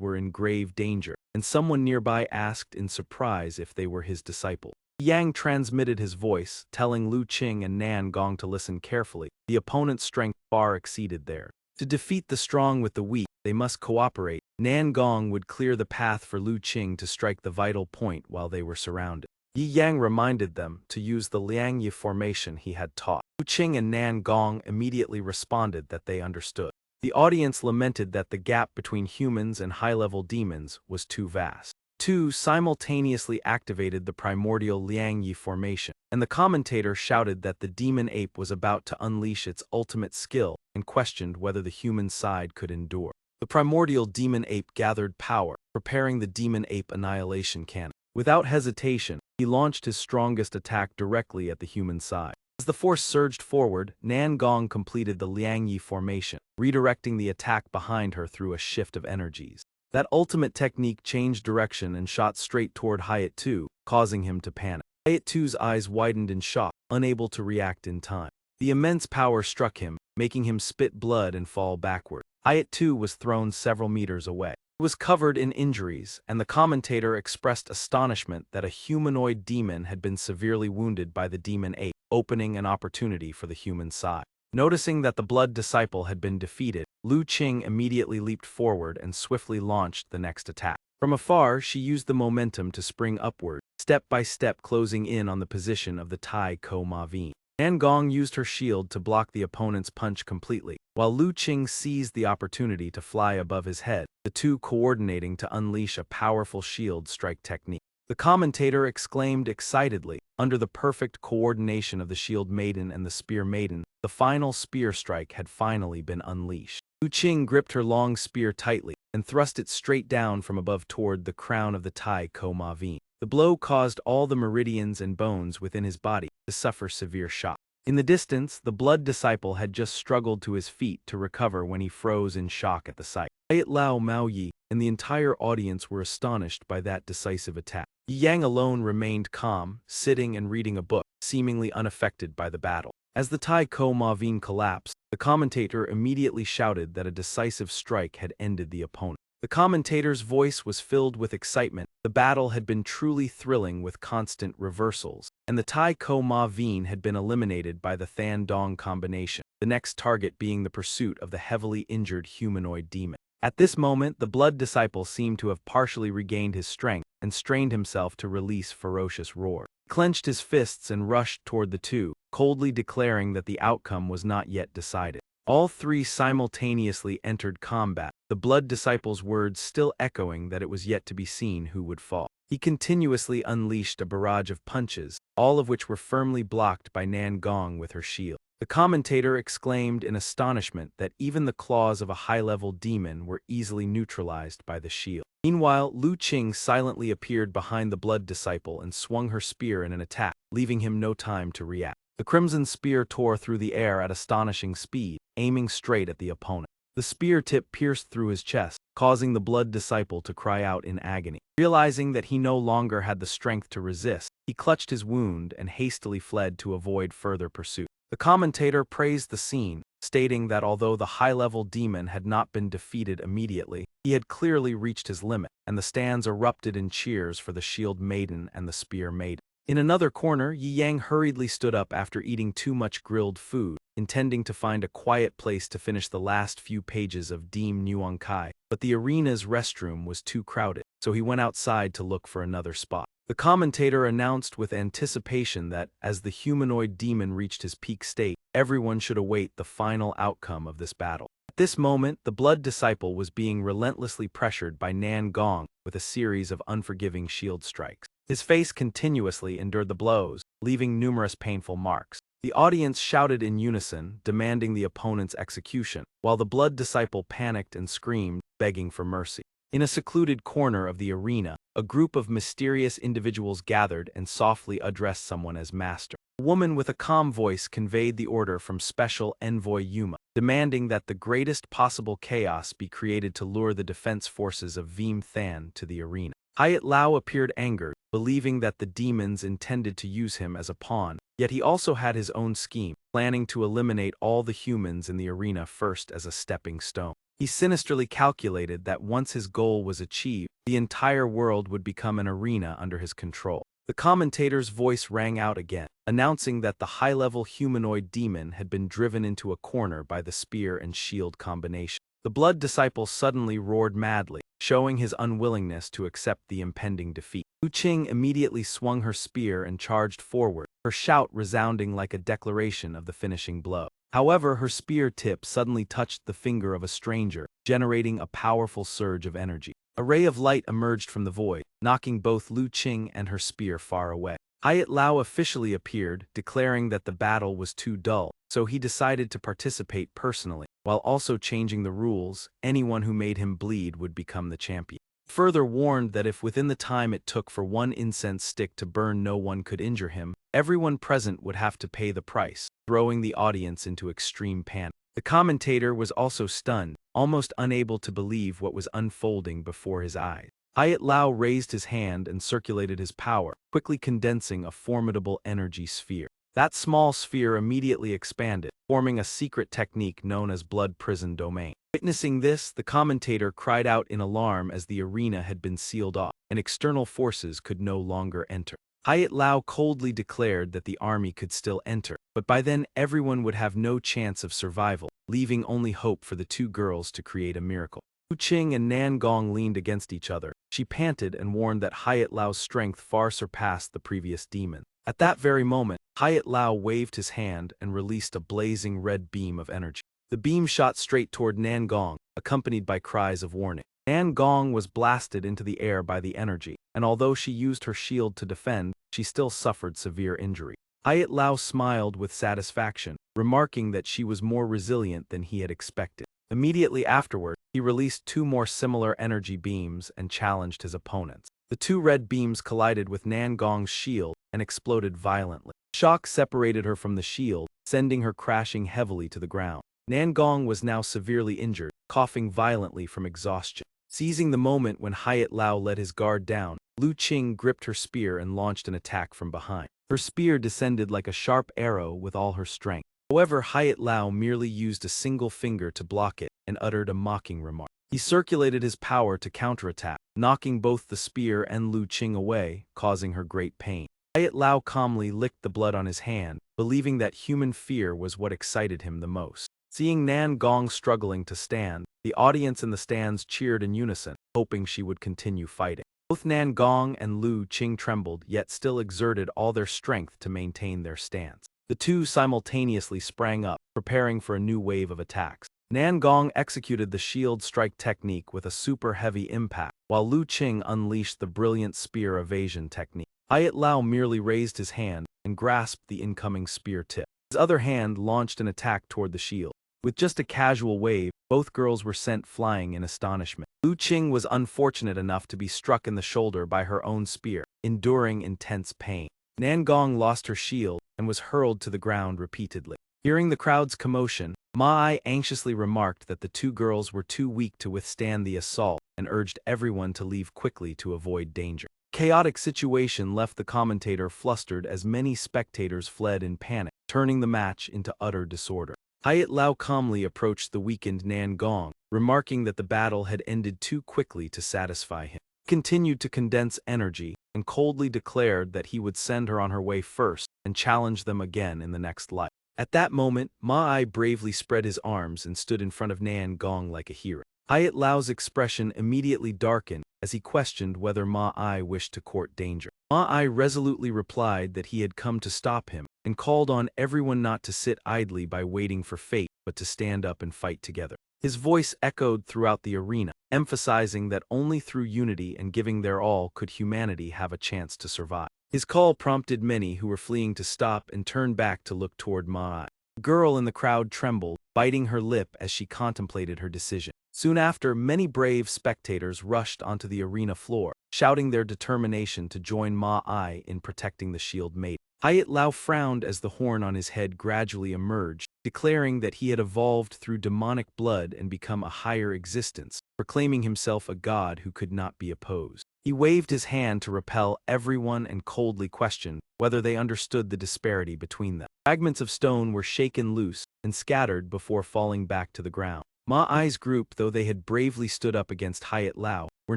were in grave danger, and someone nearby asked in surprise if they were his disciples. Yang transmitted his voice, telling Lu Qing and Nan Gong to listen carefully. The opponent's strength far exceeded theirs. To defeat the strong with the weak, they must cooperate. Nan Gong would clear the path for Lu Qing to strike the vital point while they were surrounded. Yi Yang reminded them to use the Liang Yi formation he had taught. Lu Qing and Nan Gong immediately responded that they understood. The audience lamented that the gap between humans and high-level demons was too vast. Two simultaneously activated the primordial Liang Yi formation, and the commentator shouted that the demon ape was about to unleash its ultimate skill and questioned whether the human side could endure. The primordial demon ape gathered power, preparing the demon ape annihilation cannon. Without hesitation, he launched his strongest attack directly at the human side. As the force surged forward, Nan Gong completed the Liang Yi formation, redirecting the attack behind her through a shift of energies. That ultimate technique changed direction and shot straight toward Hayat too, causing him to panic. Hayat too's eyes widened in shock, unable to react in time. The immense power struck him, making him spit blood and fall backward. Hayat too was thrown several meters away. He was covered in injuries, and the commentator expressed astonishment that a humanoid demon had been severely wounded by the demon ape, opening an opportunity for the human side. Noticing that the blood disciple had been defeated, Lu Qing immediately leaped forward and swiftly launched the next attack. From afar, she used the momentum to spring upward, step by step closing in on the position of the Tai Ko Ma Veen. Nan Gong used her shield to block the opponent's punch completely, while Lu Qing seized the opportunity to fly above his head, the two coordinating to unleash a powerful shield strike technique. The commentator exclaimed excitedly, under the perfect coordination of the Shield Maiden and the Spear Maiden, the final spear strike had finally been unleashed. Lu Qing gripped her long spear tightly and thrust it straight down from above toward the crown of the Tai Ko Ma Veen. The blow caused all the meridians and bones within his body to suffer severe shock. In the distance, the blood disciple had just struggled to his feet to recover when he froze in shock at the sight. Hayat Lao Mao Yi and the entire audience were astonished by that decisive attack. Yi Yang alone remained calm, sitting and reading a book, seemingly unaffected by the battle. As the Tai Ko Ma Veen collapsed, the commentator immediately shouted that a decisive strike had ended the opponent. The commentator's voice was filled with excitement. The battle had been truly thrilling with constant reversals, and the Tai Ko Ma Veen had been eliminated by the Than Dong combination, the next target being the pursuit of the heavily injured humanoid demon. At this moment, the blood disciple seemed to have partially regained his strength and strained himself to release ferocious roar. He clenched his fists and rushed toward the two, coldly declaring that the outcome was not yet decided. All three simultaneously entered combat, the blood disciple's words still echoing that it was yet to be seen who would fall. He continuously unleashed a barrage of punches, all of which were firmly blocked by Nan Gong with her shield. The commentator exclaimed in astonishment that even the claws of a high-level demon were easily neutralized by the shield. Meanwhile, Lu Qing silently appeared behind the blood disciple and swung her spear in an attack, leaving him no time to react. The crimson spear tore through the air at astonishing speed, aiming straight at the opponent. The spear tip pierced through his chest, causing the blood disciple to cry out in agony. Realizing that he no longer had the strength to resist, he clutched his wound and hastily fled to avoid further pursuit. The commentator praised the scene, stating that although the high-level demon had not been defeated immediately, he had clearly reached his limit, and the stands erupted in cheers for the Shield Maiden and the Spear Maiden. In another corner, Yi Yang hurriedly stood up after eating too much grilled food, intending to find a quiet place to finish the last few pages of Deem Nuang Kai, but the arena's restroom was too crowded, so he went outside to look for another spot. The commentator announced with anticipation that, as the humanoid demon reached his peak state, everyone should await the final outcome of this battle. At this moment, the Blood Disciple was being relentlessly pressured by Nan Gong with a series of unforgiving shield strikes. His face continuously endured the blows, leaving numerous painful marks. The audience shouted in unison, demanding the opponent's execution, while the Blood Disciple panicked and screamed, begging for mercy. In a secluded corner of the arena, a group of mysterious individuals gathered and softly addressed someone as master. A woman with a calm voice conveyed the order from Special Envoy Yuma, demanding that the greatest possible chaos be created to lure the defense forces of Veem Than to the arena. Hayat Lao appeared angered, believing that the demons intended to use him as a pawn, yet he also had his own scheme, planning to eliminate all the humans in the arena first as a stepping stone. He sinisterly calculated that once his goal was achieved, the entire world would become an arena under his control. The commentator's voice rang out again, announcing that the high-level humanoid demon had been driven into a corner by the spear and shield combination. The Blood Disciple suddenly roared madly, showing his unwillingness to accept the impending defeat. Lu Qing immediately swung her spear and charged forward, her shout resounding like a declaration of the finishing blow. However, her spear tip suddenly touched the finger of a stranger, generating a powerful surge of energy. A ray of light emerged from the void, knocking both Lu Qing and her spear far away. Hayat Lao officially appeared, declaring that the battle was too dull, so he decided to participate personally. While also changing the rules, anyone who made him bleed would become the champion. Further warned that if within the time it took for one incense stick to burn no one could injure him, everyone present would have to pay the price, throwing the audience into extreme panic. The commentator was also stunned, almost unable to believe what was unfolding before his eyes. Hayat Lao raised his hand and circulated his power, quickly condensing a formidable energy sphere. That small sphere immediately expanded, forming a secret technique known as Blood Prison Domain. Witnessing this, the commentator cried out in alarm as the arena had been sealed off, and external forces could no longer enter. Hayat Lao coldly declared that the army could still enter, but by then everyone would have no chance of survival, leaving only hope for the two girls to create a miracle. Lu Qing and Nan Gong leaned against each other. She panted and warned that Hayat Lao's strength far surpassed the previous demon. At that very moment, Hayat Lao waved his hand and released a blazing red beam of energy. The beam shot straight toward Nan Gong, accompanied by cries of warning. Nan Gong was blasted into the air by the energy, and although she used her shield to defend, she still suffered severe injury. Hayat Lao smiled with satisfaction, remarking that she was more resilient than he had expected. Immediately afterward, he released two more similar energy beams and challenged his opponents. The two red beams collided with Nan Gong's shield and exploded violently. Shock separated her from the shield, sending her crashing heavily to the ground. Nan Gong was now severely injured, coughing violently from exhaustion. Seizing the moment when Hayat Lao let his guard down, Lu Qing gripped her spear and launched an attack from behind. Her spear descended like a sharp arrow with all her strength. However, Hayat Lao merely used a single finger to block it and uttered a mocking remark. He circulated his power to counterattack, knocking both the spear and Lu Qing away, causing her great pain. Hayat Lao calmly licked the blood on his hand, believing that human fear was what excited him the most. Seeing Nan Gong struggling to stand, the audience in the stands cheered in unison, hoping she would continue fighting. Both Nan Gong and Lu Qing trembled, yet still exerted all their strength to maintain their stance. The two simultaneously sprang up, preparing for a new wave of attacks. Nan Gong executed the shield strike technique with a super heavy impact, while Lu Qing unleashed the brilliant spear evasion technique. Hayat Lao merely raised his hand and grasped the incoming spear tip. His other hand launched an attack toward the shield. With just a casual wave, both girls were sent flying in astonishment. Lu Qing was unfortunate enough to be struck in the shoulder by her own spear, enduring intense pain. Nan Gong lost her shield and was hurled to the ground repeatedly. Hearing the crowd's commotion, Ma Ai anxiously remarked that the two girls were too weak to withstand the assault and urged everyone to leave quickly to avoid danger. The chaotic situation left the commentator flustered as many spectators fled in panic, turning the match into utter disorder. Yahello calmly approached the weakened Nan Gong, remarking that the battle had ended too quickly to satisfy him. He continued to condense energy and coldly declared that he would send her on her way first and challenge them again in the next life. At that moment, Ma bravely spread his arms and stood in front of Nan Gong like a hero. Yahello's expression immediately darkened as he questioned whether Ma wished to court danger. Ma resolutely replied that he had come to stop him and called on everyone not to sit idly by waiting for fate but to stand up and fight together. His voice echoed throughout the arena, emphasizing that only through unity and giving their all could humanity have a chance to survive. His call prompted many who were fleeing to stop and turn back to look toward Ma. A girl in the crowd trembled, biting her lip as she contemplated her decision. Soon after, many brave spectators rushed onto the arena floor, shouting their determination to join Ma in protecting the shield maiden. Yahello frowned as the horn on his head gradually emerged, declaring that he had evolved through demonic blood and become a higher existence, proclaiming himself a god who could not be opposed. He waved his hand to repel everyone and coldly questioned whether they understood the disparity between them. Fragments of stone were shaken loose and scattered before falling back to the ground. Ma's group, though they had bravely stood up against Yahello, were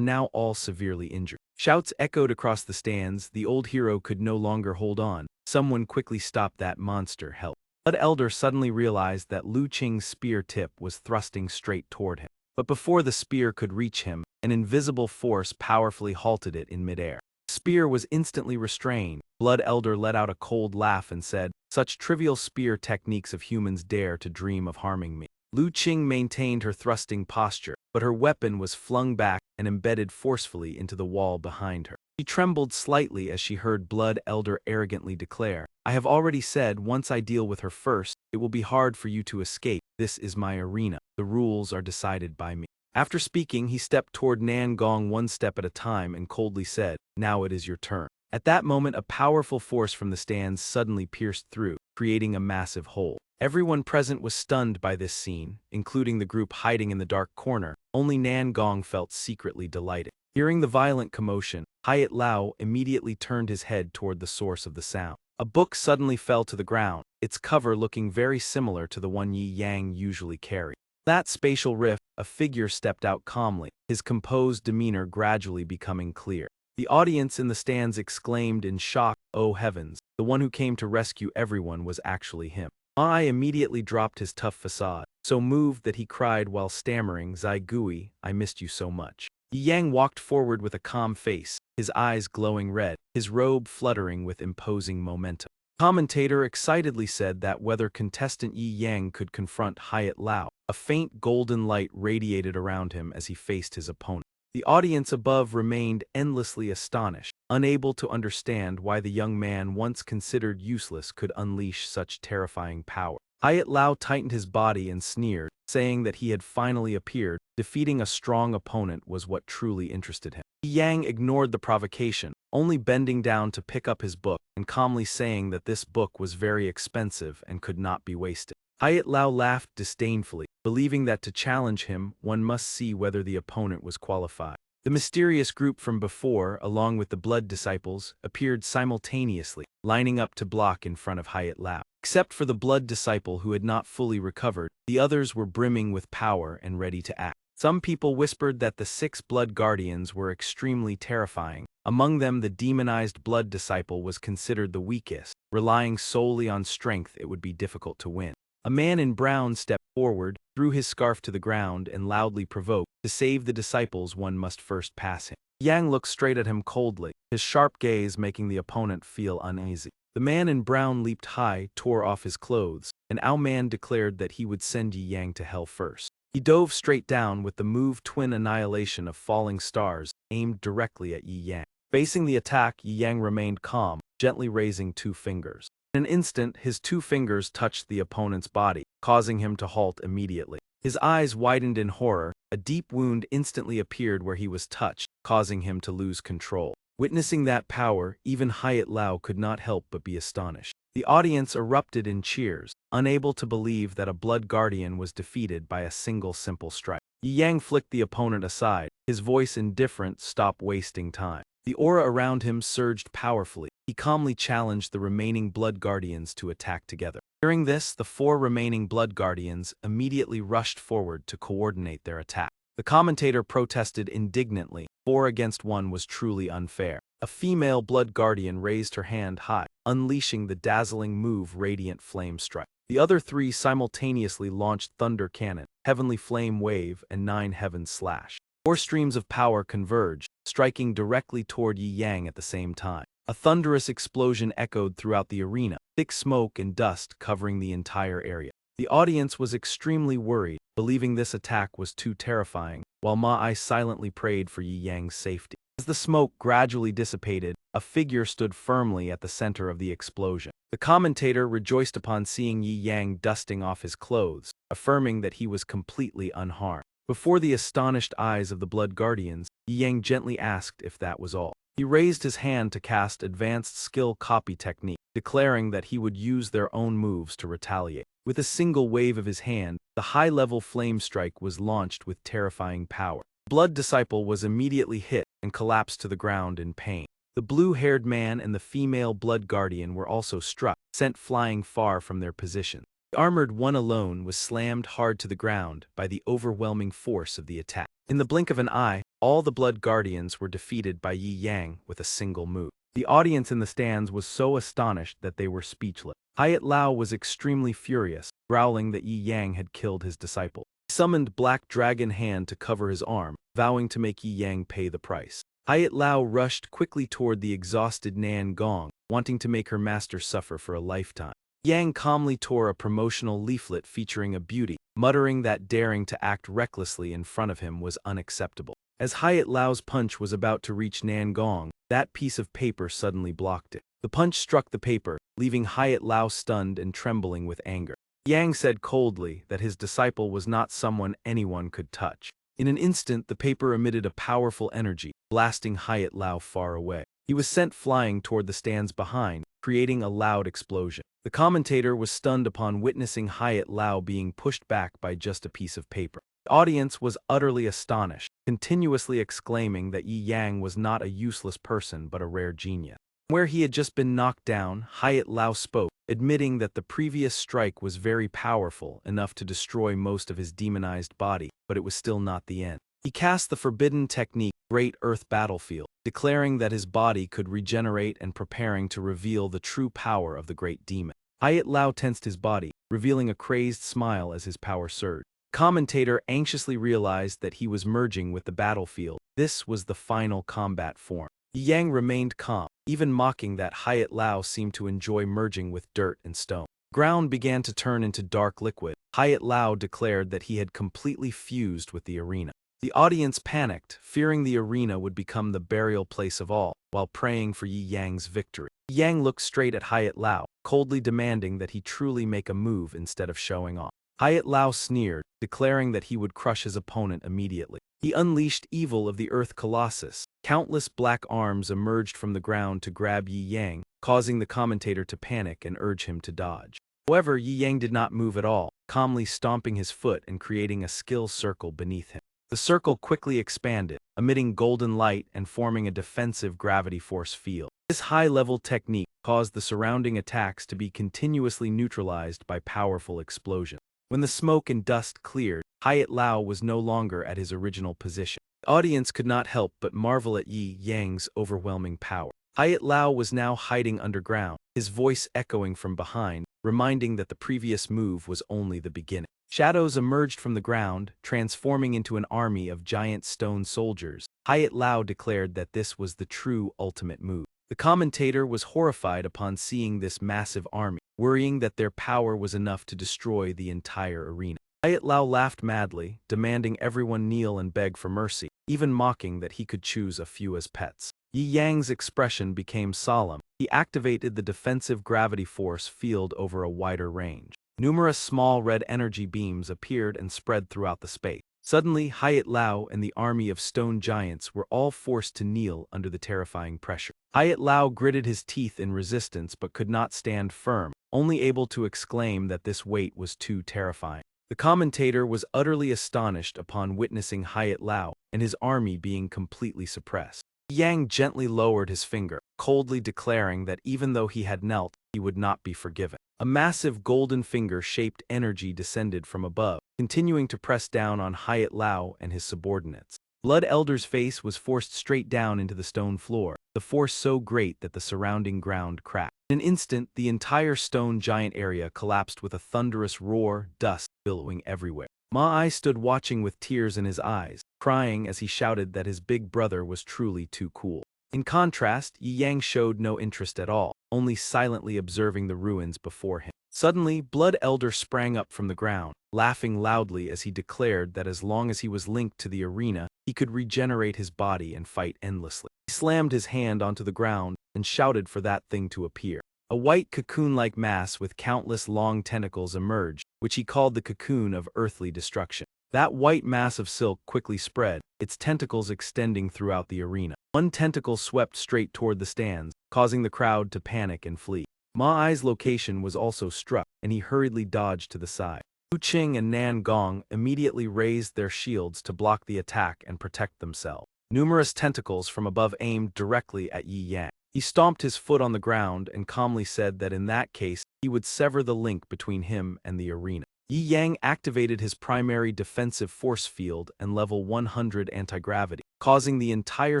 now all severely injured. Shouts echoed across the stands. The old hero could no longer hold on. Someone quickly stopped that monster. Help. Blood Elder suddenly realized that Lu Qing's spear tip was thrusting straight toward him. But before the spear could reach him, an invisible force powerfully halted it in midair. The spear was instantly restrained. Blood Elder let out a cold laugh and said, "Such trivial spear techniques of humans dare to dream of harming me." Lu Qing maintained her thrusting posture, but her weapon was flung back and embedded forcefully into the wall behind her. She trembled slightly as she heard Blood Elder arrogantly declare, "I have already said once I deal with her first, it will be hard for you to escape. This is my arena. The rules are decided by me." After speaking, he stepped toward Nan Gong one step at a time and coldly said, "Now it is your turn." At that moment, a powerful force from the stands suddenly pierced through, creating a massive hole. Everyone present was stunned by this scene, including the group hiding in the dark corner. Only Nan Gong felt secretly delighted. Hearing the violent commotion, Yahello immediately turned his head toward the source of the sound. A book suddenly fell to the ground, its cover looking very similar to the one Yi Yang usually carried. That spatial rift, a figure stepped out calmly, his composed demeanor gradually becoming clear. The audience in the stands exclaimed in shock, "Oh heavens, the one who came to rescue everyone was actually him." Ma immediately dropped his tough facade, so moved that he cried while stammering, "Zai Gui, I missed you so much." Yi Yang walked forward with a calm face, his eyes glowing red, his robe fluttering with imposing momentum. The commentator excitedly said that whether contestant Yi Yang could confront Yahello, a faint golden light radiated around him as he faced his opponent. The audience above remained endlessly astonished, unable to understand why the young man once considered useless could unleash such terrifying power. Yahello tightened his body and sneered, saying that he had finally appeared. Defeating a strong opponent was what truly interested him. Yang ignored the provocation, only bending down to pick up his book and calmly saying that this book was very expensive and could not be wasted. Yahello laughed disdainfully, believing that to challenge him, one must see whether the opponent was qualified. The mysterious group from before, along with the blood disciples, appeared simultaneously, lining up to block in front of Yahello. Except for the blood disciple who had not fully recovered, the others were brimming with power and ready to act. Some people whispered that the 6 blood guardians were extremely terrifying. Among them, the demonized blood disciple was considered the weakest. Relying solely on strength, it would be difficult to win. A man in brown stepped forward, threw his scarf to the ground, and loudly provoked, "To save the disciples, one must first pass him." Yang looked straight at him coldly, his sharp gaze making the opponent feel uneasy. The man in brown leaped high, tore off his clothes, and Ao Man declared that he would send Yi Yang to hell first. He dove straight down with the move Twin Annihilation of Falling Stars, aimed directly at Yi Yang. Facing the attack, Yi Yang remained calm, gently raising 2 fingers. In an instant, his 2 fingers touched the opponent's body, causing him to halt immediately. His eyes widened in horror. A deep wound instantly appeared where he was touched, causing him to lose control. Witnessing that power, even Yahello could not help but be astonished. The audience erupted in cheers, unable to believe that a blood guardian was defeated by a single simple strike. Yi Yang flicked the opponent aside, his voice indifferent, "Stop wasting time." The aura around him surged powerfully. He calmly challenged the remaining Blood Guardians to attack together. Hearing this, the 4 remaining Blood Guardians immediately rushed forward to coordinate their attack. The commentator protested indignantly. 4 against 1 was truly unfair. A female Blood Guardian raised her hand high, unleashing the dazzling move Radiant Flame Strike. The other 3 simultaneously launched Thunder Cannon, Heavenly Flame Wave, and 9 Heaven Slash. 4 streams of power converged, striking directly toward Yi Yang at the same time. A thunderous explosion echoed throughout the arena, thick smoke and dust covering the entire area. The audience was extremely worried, believing this attack was too terrifying, while Ma I silently prayed for Yi Yang's safety. As the smoke gradually dissipated, a figure stood firmly at the center of the explosion. The commentator rejoiced upon seeing Yi Yang dusting off his clothes, affirming that he was completely unharmed. Before the astonished eyes of the Blood Guardians, Yi Yang gently asked if that was all. He raised his hand to cast Advanced Skill Copy Technique, declaring that he would use their own moves to retaliate. With a single wave of his hand, the high-level Flame Strike was launched with terrifying power. Blood Disciple was immediately hit and collapsed to the ground in pain. The blue-haired man and the female Blood Guardian were also struck, sent flying far from their position. The armored one alone was slammed hard to the ground by the overwhelming force of the attack. In the blink of an eye, all the Blood Guardians were defeated by Yi Yang with a single move. The audience in the stands was so astonished that they were speechless. Hayat Lao was extremely furious, growling that Yi Yang had killed his disciple. He summoned Black Dragon Hand to cover his arm, vowing to make Yi Yang pay the price. Hayat Lao rushed quickly toward the exhausted Nan Gong, wanting to make her master suffer for a lifetime. Yang calmly tore a promotional leaflet featuring a beauty, muttering that daring to act recklessly in front of him was unacceptable. As Hayat Lao's punch was about to reach Nan Gong, that piece of paper suddenly blocked it. The punch struck the paper, leaving Hayat Lao stunned and trembling with anger. Yang said coldly that his disciple was not someone anyone could touch. In an instant, the paper emitted a powerful energy, blasting Hayat Lao far away. He was sent flying toward the stands behind, creating a loud explosion. The commentator was stunned upon witnessing Hayat Lao being pushed back by just a piece of paper. The audience was utterly astonished, continuously exclaiming that Yi Yang was not a useless person but a rare genius. Where he had just been knocked down, Hayat Lao spoke, admitting that the previous strike was very powerful, enough to destroy most of his demonized body, but it was still not the end. He cast the forbidden technique, Great Earth Battlefield, declaring that his body could regenerate and preparing to reveal the true power of the great demon. Hayat Lao tensed his body, revealing a crazed smile as his power surged. The commentator anxiously realized that he was merging with the battlefield. This was the final combat form. Yang remained calm, even mocking that Hayat Lao seemed to enjoy merging with dirt and stone. Ground began to turn into dark liquid. Hayat Lao declared that he had completely fused with the arena. The audience panicked, fearing the arena would become the burial place of all, while praying for Yi Yang's victory. Yang looked straight at Hayat Lao, coldly demanding that he truly make a move instead of showing off. Hayat Lao sneered, declaring that he would crush his opponent immediately. He unleashed evil of the Earth Colossus. Countless black arms emerged from the ground to grab Yi Yang, causing the commentator to panic and urge him to dodge. However, Yi Yang did not move at all, calmly stomping his foot and creating a skill circle beneath him. The circle quickly expanded, emitting golden light and forming a defensive gravity force field. This high-level technique caused the surrounding attacks to be continuously neutralized by powerful explosions. When the smoke and dust cleared, Hayat Lao was no longer at his original position. The audience could not help but marvel at Yi Yang's overwhelming power. Hayat Lao was now hiding underground, his voice echoing from behind, reminding that the previous move was only the beginning. Shadows emerged from the ground, transforming into an army of giant stone soldiers. Hayat Lao declared that this was the true ultimate move. The commentator was horrified upon seeing this massive army, worrying that their power was enough to destroy the entire arena. Hayat Lao laughed madly, demanding everyone kneel and beg for mercy, even mocking that he could choose a few as pets. Yi Yang's expression became solemn. He activated the defensive gravity force field over a wider range. Numerous small red energy beams appeared and spread throughout the space. Suddenly, Hayat Lao and the army of stone giants were all forced to kneel under the terrifying pressure. Hayat Lao gritted his teeth in resistance but could not stand firm, only able to exclaim that this weight was too terrifying. The commentator was utterly astonished upon witnessing Hayat Lao and his army being completely suppressed. Yang gently lowered his finger, coldly declaring that even though he had knelt, he would not be forgiven. A massive golden finger-shaped energy descended from above, continuing to press down on Yahello and his subordinates. Blood Elder's face was forced straight down into the stone floor, the force so great that the surrounding ground cracked. In an instant, the entire stone giant area collapsed with a thunderous roar, dust billowing everywhere. Ma stood watching with tears in his eyes, crying as he shouted that his big brother was truly too cool. In contrast, Yang showed no interest at all, only silently observing the ruins before him. Suddenly, Blood Elder sprang up from the ground, laughing loudly as he declared that as long as he was linked to the arena, he could regenerate his body and fight endlessly. He slammed his hand onto the ground and shouted for that thing to appear. A white cocoon-like mass with countless long tentacles emerged, which he called the cocoon of earthly destruction. That white mass of silk quickly spread, its tentacles extending throughout the arena. One tentacle swept straight toward the stands, causing the crowd to panic and flee. Ma'ai's location was also struck, and he hurriedly dodged to the side. Lu Qing and Nan Gong immediately raised their shields to block the attack and protect themselves. Numerous tentacles from above aimed directly at Yi Yang. He stomped his foot on the ground and calmly said that in that case, he would sever the link between him and the arena. Yi Yang activated his primary defensive force field and level 100 anti-gravity, causing the entire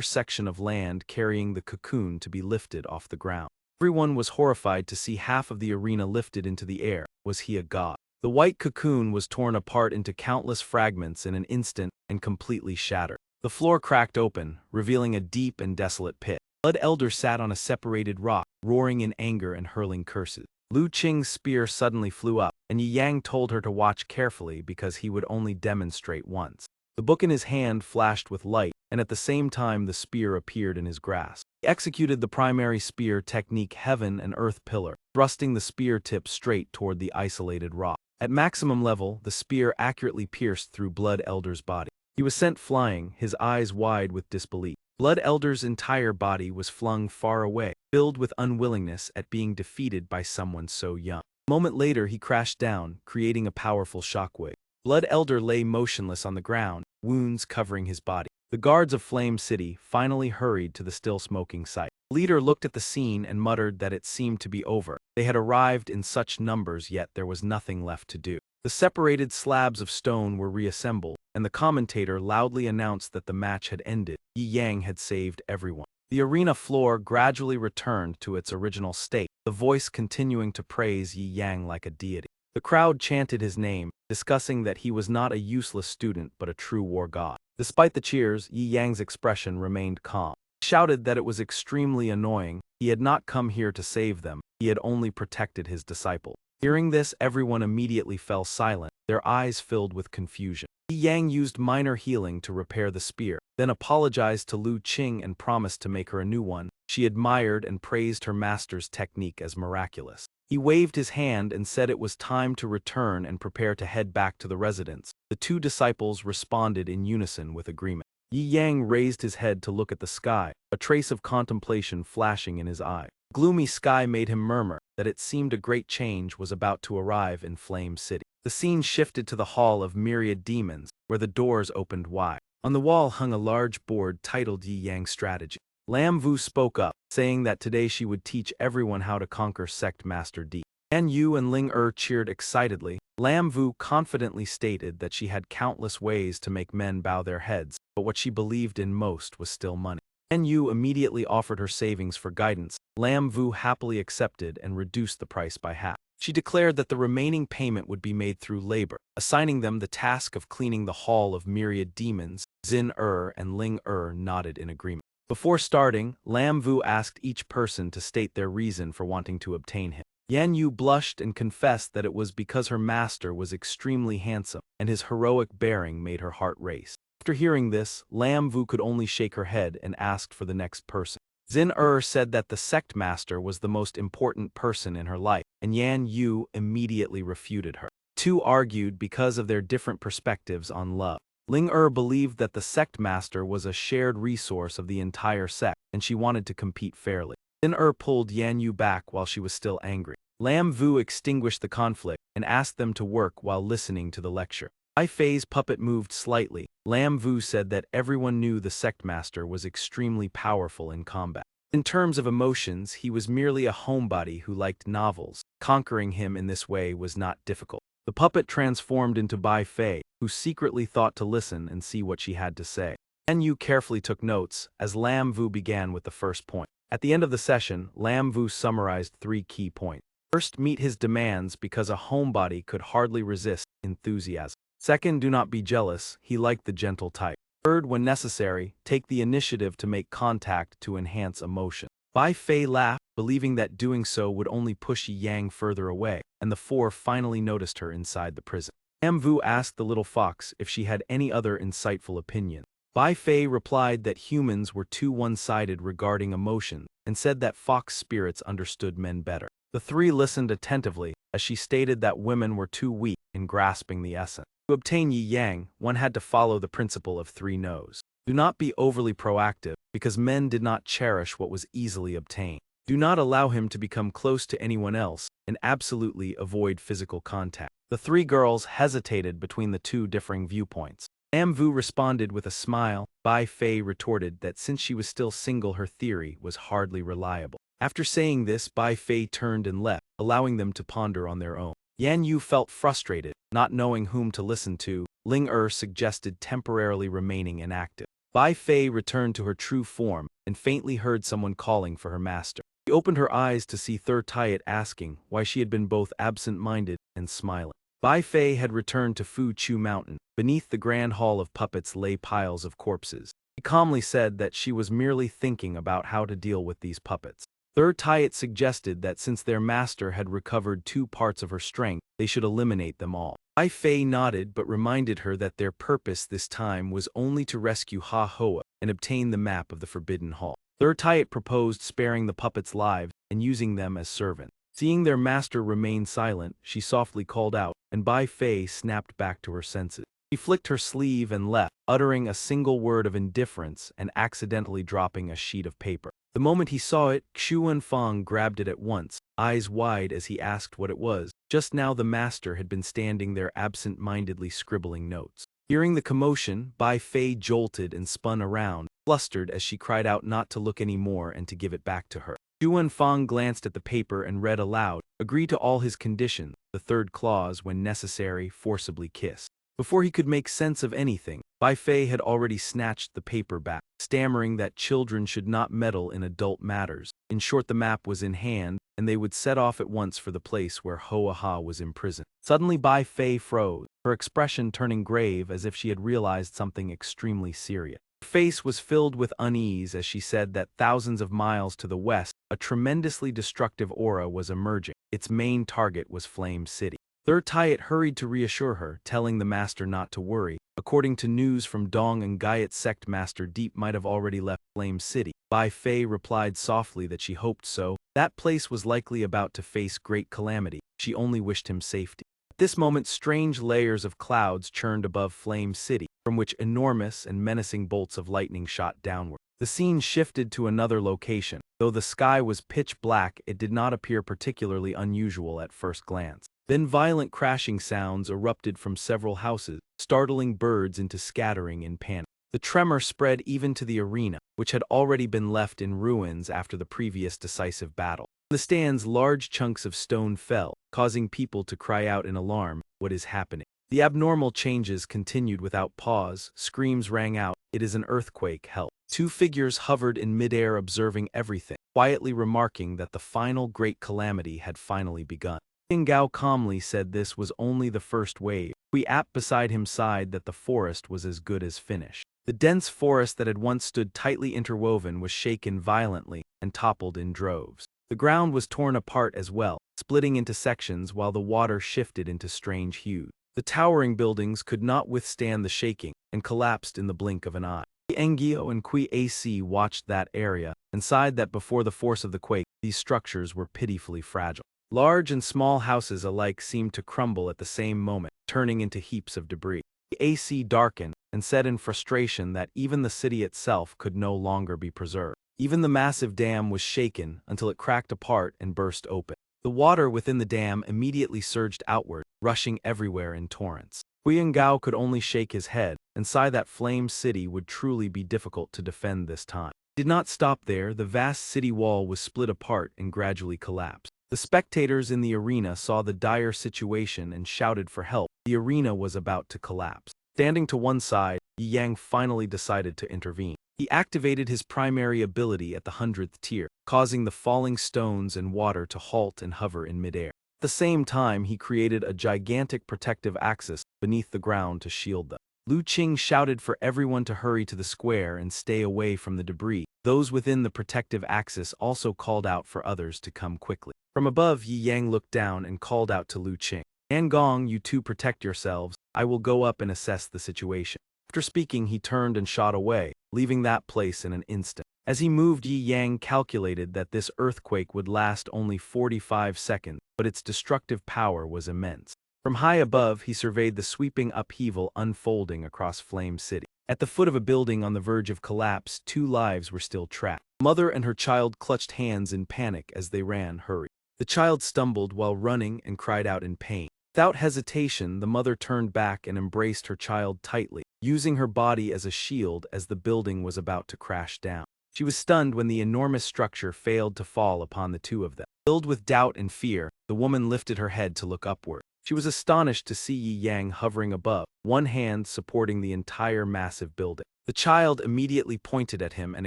section of land carrying the cocoon to be lifted off the ground. Everyone was horrified to see half of the arena lifted into the air. Was he a god? The white cocoon was torn apart into countless fragments in an instant and completely shattered. The floor cracked open, revealing a deep and desolate pit. Blood Elder sat on a separated rock, roaring in anger and hurling curses. Lu Qing's spear suddenly flew up, and Yi Yang told her to watch carefully because he would only demonstrate once. The book in his hand flashed with light, and at the same time the spear appeared in his grasp. He executed the primary spear technique Heaven and Earth Pillar, thrusting the spear tip straight toward the isolated rock. At maximum level, the spear accurately pierced through Blood Elder's body. He was sent flying, his eyes wide with disbelief. Blood Elder's entire body was flung far away, filled with unwillingness at being defeated by someone so young. A moment later he crashed down, creating a powerful shockwave. Blood Elder lay motionless on the ground, wounds covering his body. The guards of Flame City finally hurried to the still smoking site. The leader looked at the scene and muttered that it seemed to be over. They had arrived in such numbers, yet there was nothing left to do. The separated slabs of stone were reassembled, and the commentator loudly announced that the match had ended. Yi Yang had saved everyone. The arena floor gradually returned to its original state, the voice continuing to praise Yi Yang like a deity. The crowd chanted his name, discussing that he was not a useless student but a true war god. Despite the cheers, Yi Yang's expression remained calm. He shouted that it was extremely annoying. He had not come here to save them, he had only protected his disciple. Hearing this, everyone immediately fell silent, their eyes filled with confusion. Yi Yang used minor healing to repair the spear, then apologized to Lu Qing and promised to make her a new one. She admired and praised her master's technique as miraculous. He waved his hand and said it was time to return and prepare to head back to the residence. The two disciples responded in unison with agreement. Yi Yang raised his head to look at the sky, a trace of contemplation flashing in his eye. The gloomy sky made him murmur that it seemed a great change was about to arrive in Flame City. The scene shifted to the Hall of Myriad Demons, where the doors opened wide. On the wall hung a large board titled Yi Yang's Strategy. Lam Vu spoke up, saying that today she would teach everyone how to conquer Sect Master D. Yan Yu and Ling cheered excitedly. Lam Vu confidently stated that she had countless ways to make men bow their heads, but what she believed in most was still money. Yan Yu immediately offered her savings for guidance. Lam Vu happily accepted and reduced the price by half. She declared that the remaining payment would be made through labor, assigning them the task of cleaning the Hall of Myriad Demons. Xin and Ling nodded in agreement. Before starting, Lam Vu asked each person to state their reason for wanting to obtain him. Yan Yu blushed and confessed that it was because her master was extremely handsome, and his heroic bearing made her heart race. After hearing this, Lam Vu could only shake her head and asked for the next person. Xin said that the sect master was the most important person in her life, and Yan Yu immediately refuted her. Two argued because of their different perspectives on love. Ling believed that the sect master was a shared resource of the entire sect, and she wanted to compete fairly. Xin pulled Yan Yu back while she was still angry. Lam Vu extinguished the conflict and asked them to work while listening to the lecture. Bai Fei's puppet moved slightly. Lam Vu said that everyone knew the sect master was extremely powerful in combat. In terms of emotions, he was merely a homebody who liked novels. Conquering him in this way was not difficult. The puppet transformed into Bai Fei, who secretly thought to listen and see what she had to say. Yan Yu carefully took notes, as Lam Vu began with the first point. At the end of the session, Lam Vu summarized 3 key points. First, meet his demands because a homebody could hardly resist enthusiasm. Second, do not be jealous, he liked the gentle type. Third, when necessary, take the initiative to make contact to enhance emotion. Bai Fei laughed, believing that doing so would only push Yang further away, and the 4 finally noticed her inside the prison. Lam Vu asked the little fox if she had any other insightful opinion. Bai Fei replied that humans were too one-sided regarding emotion, and said that fox spirits understood men better. The 3 listened attentively, as she stated that women were too weak in grasping the essence. To obtain Yang, one had to follow the principle of 3 no's. Do not be overly proactive, because men did not cherish what was easily obtained. Do not allow him to become close to anyone else, and absolutely avoid physical contact. The 3 girls hesitated between the 2 differing viewpoints. Lam Vu responded with a smile. Bai Fei retorted that since she was still single, her theory was hardly reliable. After saying this, Bai Fei turned and left, allowing them to ponder on their own. Yan Yu felt frustrated, not knowing whom to listen to. Ling suggested temporarily remaining inactive. Bai Fei returned to her true form, and faintly heard someone calling for her master. She opened her eyes to see Third Tayet asking why she had been both absent-minded and smiling. Bai Fei had returned to Fu Chu Mountain. Beneath the grand hall of puppets lay piles of corpses. She calmly said that she was merely thinking about how to deal with these puppets. Third Tayet suggested that since their master had recovered 2 parts of her strength, they should eliminate them all. Bai Fei nodded but reminded her that their purpose this time was only to rescue Ha Hoa and obtain the map of the Forbidden Hall. Third Tayet proposed sparing the puppets' lives and using them as servants. Seeing their master remain silent, she softly called out, and Bai Fei snapped back to her senses. She flicked her sleeve and left, uttering a single word of indifference and accidentally dropping a sheet of paper. The moment he saw it, Xu Fang grabbed it at once, eyes wide as he asked what it was. Just now the master had been standing there absent-mindedly scribbling notes. Hearing the commotion, Bai Fei jolted and spun around, flustered as she cried out not to look any more and to give it back to her. Xu Fang glanced at the paper and read aloud, agree to all his conditions, the 3rd clause, when necessary, forcibly kiss. Before he could make sense of anything, Bai Fei had already snatched the paper back, stammering that children should not meddle in adult matters. In short, the map was in hand, and they would set off at once for the place where Hoa Ha was imprisoned. Suddenly Bai Fei froze, her expression turning grave as if she had realized something extremely serious. Her face was filled with unease as she said that thousands of miles to the west, a tremendously destructive aura was emerging. Its main target was Flame City. Third Tayet hurried to reassure her, telling the master not to worry. According to news from Dong and Gaiet sect, Master Deep might have already left Flame City. Bai Fei replied softly that she hoped so. That place was likely about to face great calamity. She only wished him safety. At this moment, strange layers of clouds churned above Flame City, from which enormous and menacing bolts of lightning shot downward. The scene shifted to another location. Though the sky was pitch black, it did not appear particularly unusual at first glance. Then violent crashing sounds erupted from several houses, startling birds into scattering in panic. The tremor spread even to the arena, which had already been left in ruins after the previous decisive battle. In the stands, large chunks of stone fell, causing people to cry out in alarm, "What is happening?" The abnormal changes continued without pause. Screams rang out, "It is an earthquake, help." 2 figures hovered in midair observing everything, quietly remarking that the final great calamity had finally begun. Gao calmly said this was only the first wave. Hui Ap beside him sighed that the forest was as good as finished. The dense forest that had once stood tightly interwoven was shaken violently and toppled in droves. The ground was torn apart as well, splitting into sections while the water shifted into strange hues. The towering buildings could not withstand the shaking and collapsed in the blink of an eye. Engio and Kui Ac watched that area and sighed that before the force of the quake, these structures were pitifully fragile. Large and small houses alike seemed to crumble at the same moment, turning into heaps of debris. The AC darkened and said in frustration that even the city itself could no longer be preserved. Even the massive dam was shaken until it cracked apart and burst open. The water within the dam immediately surged outward, rushing everywhere in torrents. Gao could only shake his head and sigh that Flame City would truly be difficult to defend this time. It did not stop there. The vast city wall was split apart and gradually collapsed. The spectators in the arena saw the dire situation and shouted for help. The arena was about to collapse. Standing to one side, Yi Yang finally decided to intervene. He activated his primary ability at the 100th tier, causing the falling stones and water to halt and hover in midair. At the same time, he created a gigantic protective axis beneath the ground to shield them. Lu Qing shouted for everyone to hurry to the square and stay away from the debris. Those within the protective axis also called out for others to come quickly. From above, Yi Yang looked down and called out to Lu Qing. "Gong, you two protect yourselves. I will go up and assess the situation." After speaking, he turned and shot away, leaving that place in an instant. As he moved, Yi Yang calculated that this earthquake would last only 45 seconds, but its destructive power was immense. From high above, he surveyed the sweeping upheaval unfolding across Flame City. At the foot of a building on the verge of collapse, 2 lives were still trapped. A mother and her child clutched hands in panic as they ran, hurry. The child stumbled while running and cried out in pain. Without hesitation, the mother turned back and embraced her child tightly, using her body as a shield as the building was about to crash down. She was stunned when the enormous structure failed to fall upon the two of them. Filled with doubt and fear, the woman lifted her head to look upward. She was astonished to see Yi Yang hovering above, one hand supporting the entire massive building. The child immediately pointed at him and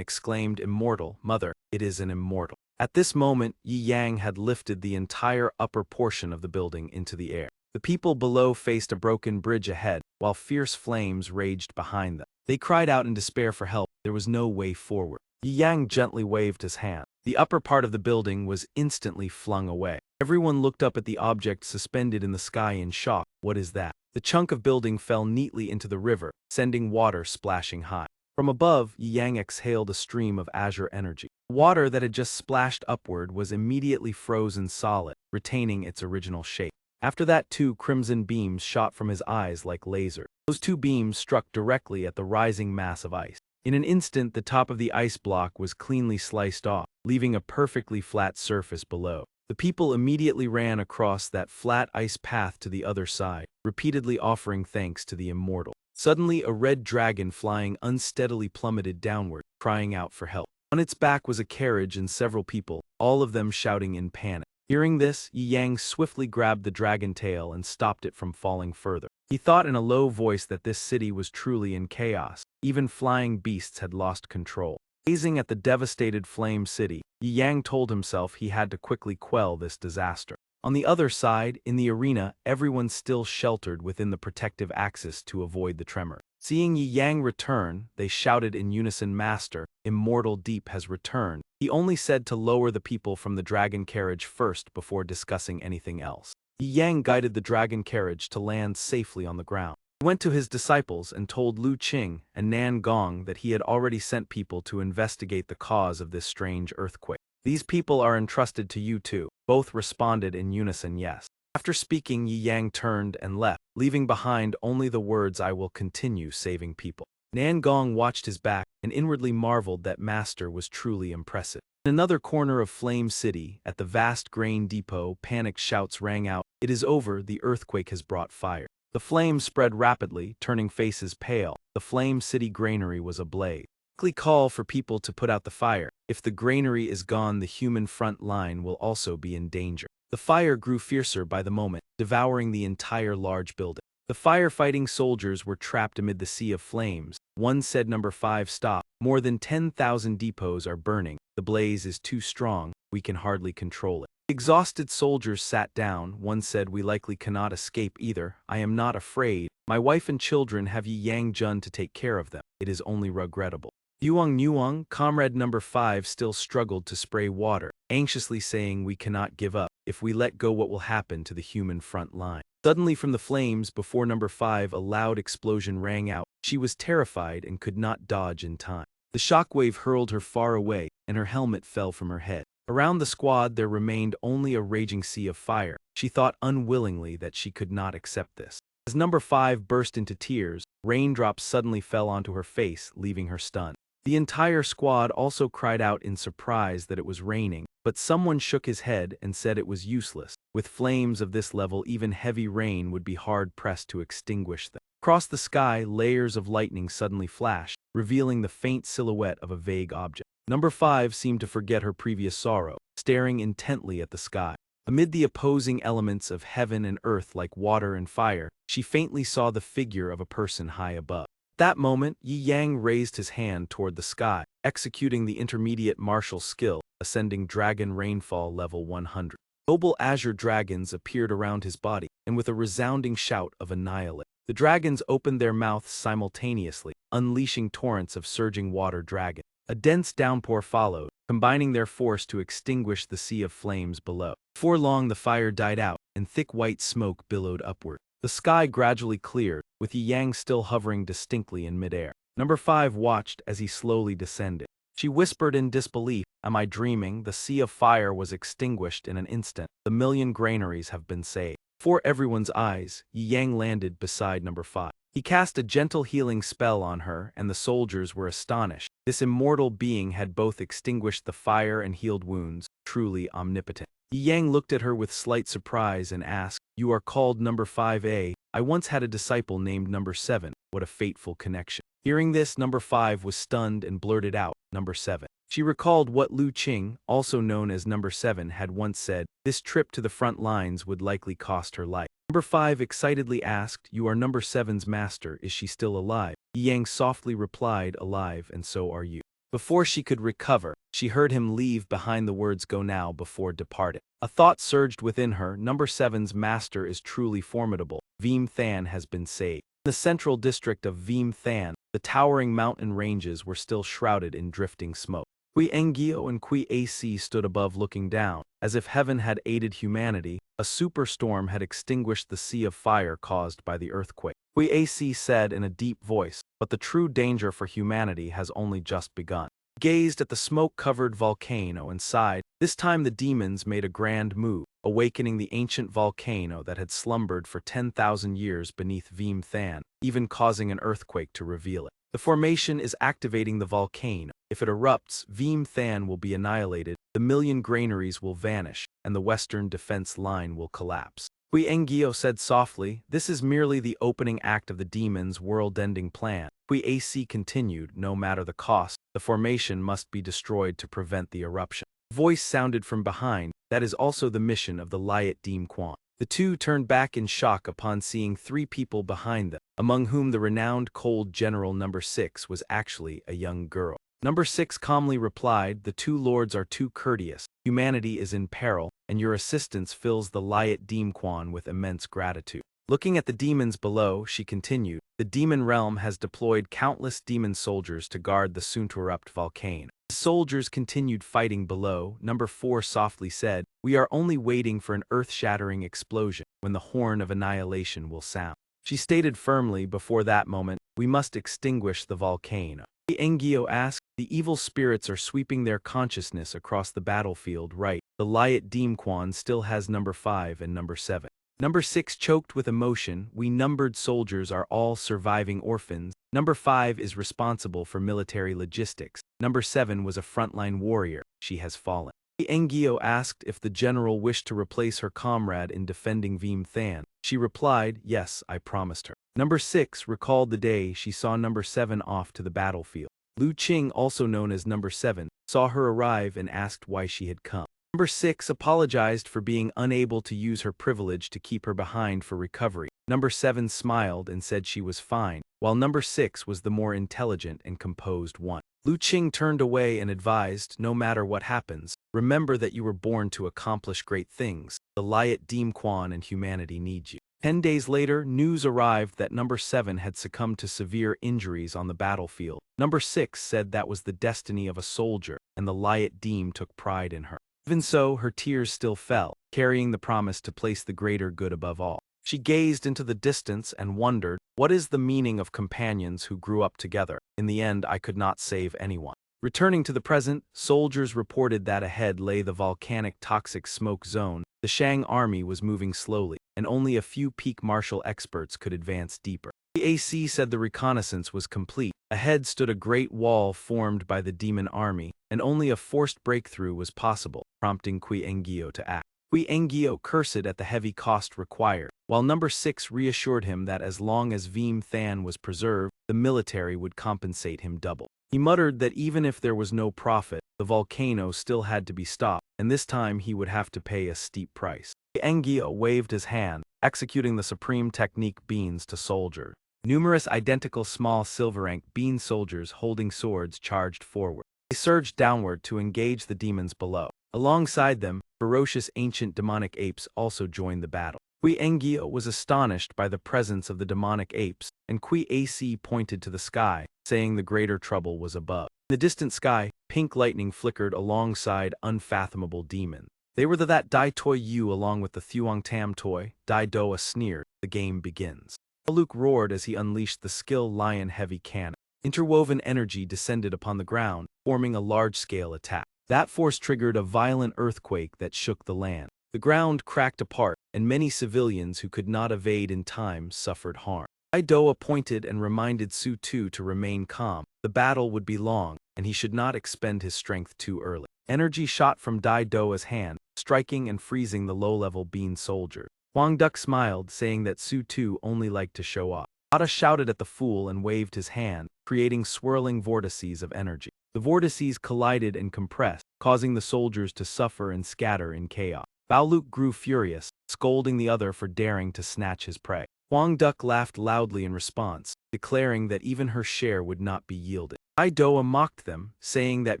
exclaimed, "Immortal, mother, it is an immortal." At this moment, Yi Yang had lifted the entire upper portion of the building into the air. The people below faced a broken bridge ahead, while fierce flames raged behind them. They cried out in despair for help. There was no way forward. Yi Yang gently waved his hand. The upper part of the building was instantly flung away. Everyone looked up at the object suspended in the sky in shock. What is that? The chunk of building fell neatly into the river, sending water splashing high. From above, Yi Yang exhaled a stream of azure energy. Water that had just splashed upward was immediately frozen solid, retaining its original shape. After that, 2 crimson beams shot from his eyes like lasers. Those 2 beams struck directly at the rising mass of ice. In an instant, the top of the ice block was cleanly sliced off, leaving a perfectly flat surface below. The people immediately ran across that flat ice path to the other side, repeatedly offering thanks to the immortal. Suddenly, a red dragon flying unsteadily plummeted downward, crying out for help. On its back was a carriage and several people, all of them shouting in panic. Hearing this, Yi Yang swiftly grabbed the dragon tail and stopped it from falling further. He thought in a low voice that this city was truly in chaos. Even flying beasts had lost control. Gazing at the devastated Flame City, Yi Yang told himself he had to quickly quell this disaster. On the other side, in the arena, everyone still sheltered within the protective axis to avoid the tremor. Seeing Yi Yang return, they shouted in unison, "Master, Immortal Deep has returned." He only said to lower the people from the dragon carriage first before discussing anything else. Yi Yang guided the dragon carriage to land safely on the ground. He went to his disciples and told Lu Qing and Gong that he had already sent people to investigate the cause of this strange earthquake. "These people are entrusted to you too." Both responded in unison, "Yes." After speaking, Yi Yang turned and left, leaving behind only the words, "I will continue saving people." Gong watched his back and inwardly marveled that Master was truly impressive. In another corner of Flame City, at the vast grain depot, panicked shouts rang out, "It is over, the earthquake has brought fire." The flames spread rapidly, turning faces pale. The Flame City granary was ablaze. Quickly call for people to put out the fire. If the granary is gone, the human front line will also be in danger. The fire grew fiercer by the moment, devouring the entire large building. The firefighting soldiers were trapped amid the sea of flames. One said, "Number 5, stop. More than 10,000 depots are burning. The blaze is too strong. We can hardly control it." The exhausted soldiers sat down. One said, "We likely cannot escape either. I am not afraid. My wife and children have Yi Yang Jun to take care of them. It is only regrettable." Nuang, comrade number 5 still struggled to spray water, anxiously saying, "We cannot give up. If we let go, what will happen to the human front line?" Suddenly from the flames before number 5, a loud explosion rang out. She was terrified and could not dodge in time. The shockwave hurled her far away, and her helmet fell from her head. Around the squad there remained only a raging sea of fire. She thought unwillingly that she could not accept this. As number 5 burst into tears, raindrops suddenly fell onto her face, leaving her stunned. The entire squad also cried out in surprise that it was raining, but someone shook his head and said it was useless. With flames of this level, even heavy rain would be hard-pressed to extinguish them. Across the sky, layers of lightning suddenly flashed, revealing the faint silhouette of a vague object. Number 5 seemed to forget her previous sorrow, staring intently at the sky. Amid the opposing elements of heaven and earth like water and fire, she faintly saw the figure of a person high above. That moment, Yi Yang raised his hand toward the sky, executing the intermediate martial skill, ascending Dragon Rainfall level 100. Noble azure dragons appeared around his body, and with a resounding shout of annihilate, the dragons opened their mouths simultaneously, unleashing torrents of surging water dragon. A dense downpour followed, combining their force to extinguish the sea of flames below. Before long the fire died out, and thick white smoke billowed upward. The sky gradually cleared, with Yi Yang still hovering distinctly in midair. Number 5 watched as he slowly descended. She whispered in disbelief, "Am I dreaming? The sea of fire was extinguished in an instant. The million granaries have been saved." Before everyone's eyes, Yi Yang landed beside Number 5. He cast a gentle healing spell on her, and the soldiers were astonished. This immortal being had both extinguished the fire and healed wounds, truly omnipotent. Yi Yang looked at her with slight surprise and asked, "You are called Number 5A? I once had a disciple named Number 7. What a fateful connection." Hearing this, Number 5 was stunned and blurted out, "Number 7. She recalled what Lu Qing, also known as Number 7, had once said: this trip to the front lines would likely cost her life. Number 5 excitedly asked, "You are Number 7's master, is she still alive?" Yi Yang softly replied, "Alive, and so are you." Before she could recover, she heard him leave behind the words "go now" before departing. A thought surged within her, Number 7's master is truly formidable. Veem Than has been saved. In the central district of Veem Than, the towering mountain ranges were still shrouded in drifting smoke. Kui Engyo and Kui Ac stood above looking down. As if heaven had aided humanity, a superstorm had extinguished the sea of fire caused by the earthquake. Kui Ac said in a deep voice, "But the true danger for humanity has only just begun." He gazed at the smoke-covered volcano and sighed. This time the demons made a grand move, awakening the ancient volcano that had slumbered for 10,000 years beneath Veem Than, even causing an earthquake to reveal it. The formation is activating the volcano. If it erupts, Veem Than will be annihilated, the million granaries will vanish, and the western defense line will collapse. Kui Engyo said softly, "This is merely the opening act of the demon's world-ending plan." Kui Ac continued, "No matter the cost, the formation must be destroyed to prevent the eruption." A voice sounded from behind, "That is also the mission of the Liat Dim Quan." The two turned back in shock upon seeing 3 people behind them, among whom the renowned cold general Number 6 was actually a young girl. Number 6 calmly replied, "The 2 lords are too courteous. Humanity is in peril, and your assistance fills the Liat Dim Quan with immense gratitude." Looking at the demons below, she continued, "The demon realm has deployed countless demon soldiers to guard the soon-to-erupt volcano." The soldiers continued fighting below. Number 4 softly said, "We are only waiting for an earth-shattering explosion, when the horn of annihilation will sound." She stated firmly, "Before that moment, we must extinguish the volcano." Engyo asked, "The evil spirits are sweeping their consciousness across the battlefield, right? The Liat Dim Quan still has Number 5 and Number 7. Number 6 choked with emotion, "We numbered soldiers are all surviving orphans. Number 5 is responsible for military logistics. Number 7 was a frontline warrior. She has fallen." Engyo asked if the general wished to replace her comrade in defending Veem Than. She replied, "Yes, I promised her." Number 6 recalled the day she saw Number 7 off to the battlefield. Lu Qing, also known as Number 7, saw her arrive and asked why she had come. Number 6 apologized for being unable to use her privilege to keep her behind for recovery. Number 7 smiled and said she was fine, while Number 6 was the more intelligent and composed one. Lu Qing turned away and advised, "No matter what happens, remember that you were born to accomplish great things. The Liat Dim Quan and humanity need you." 10 days later, news arrived that Number 7 had succumbed to severe injuries on the battlefield. Number 6 said that was the destiny of a soldier, and the Liat Dim took pride in her. Even so, her tears still fell, carrying the promise to place the greater good above all. She gazed into the distance and wondered, "What is the meaning of companions who grew up together? In the end, I could not save anyone." Returning to the present, soldiers reported that ahead lay the volcanic toxic smoke zone. The The Shang army was moving slowly, and only a few peak martial experts could advance deeper. The AC said the reconnaissance was complete. Ahead stood a great wall formed by the demon army, and only a forced breakthrough was possible, prompting Kui Engyo to act. Kui Engyo cursed at the heavy cost required, while number 6 reassured him that as long as Veem Than was preserved, the military would compensate him double. He muttered that even if there was no profit, the volcano still had to be stopped, and this time he would have to pay a steep price. Engyo waved his hand, executing the supreme technique beans to soldier. Numerous identical small silver rank bean soldiers holding swords charged forward. They surged downward to engage the demons below. Alongside them, ferocious ancient demonic apes also joined the battle. Kui Engyo was astonished by the presence of the demonic apes, and Kui AC pointed to the sky, saying the greater trouble was above. In the distant sky, pink lightning flickered alongside unfathomable demons. They were that Dai Toi Yu along with the Thuong Tam Toi. Dai Doa sneered. The game begins. Luke roared as he unleashed the skill lion heavy cannon. Interwoven energy descended upon the ground, forming a large-scale attack. That force triggered a violent earthquake that shook the land. The ground cracked apart, and many civilians who could not evade in time suffered harm. Dai Doa pointed and reminded Su Tu to remain calm. The battle would be long, and he should not expend his strength too early. Energy shot from Dai Doa's hand, striking and freezing the low-level bean soldier. Huang Duck smiled, saying that Su Tu only liked to show off. Ada shouted at the fool and waved his hand, creating swirling vortices of energy. The vortices collided and compressed, causing the soldiers to suffer and scatter in chaos. Bao Luke grew furious, scolding the other for daring to snatch his prey. Huang Duck laughed loudly in response, declaring that even her share would not be yielded. Dai Doa mocked them, saying that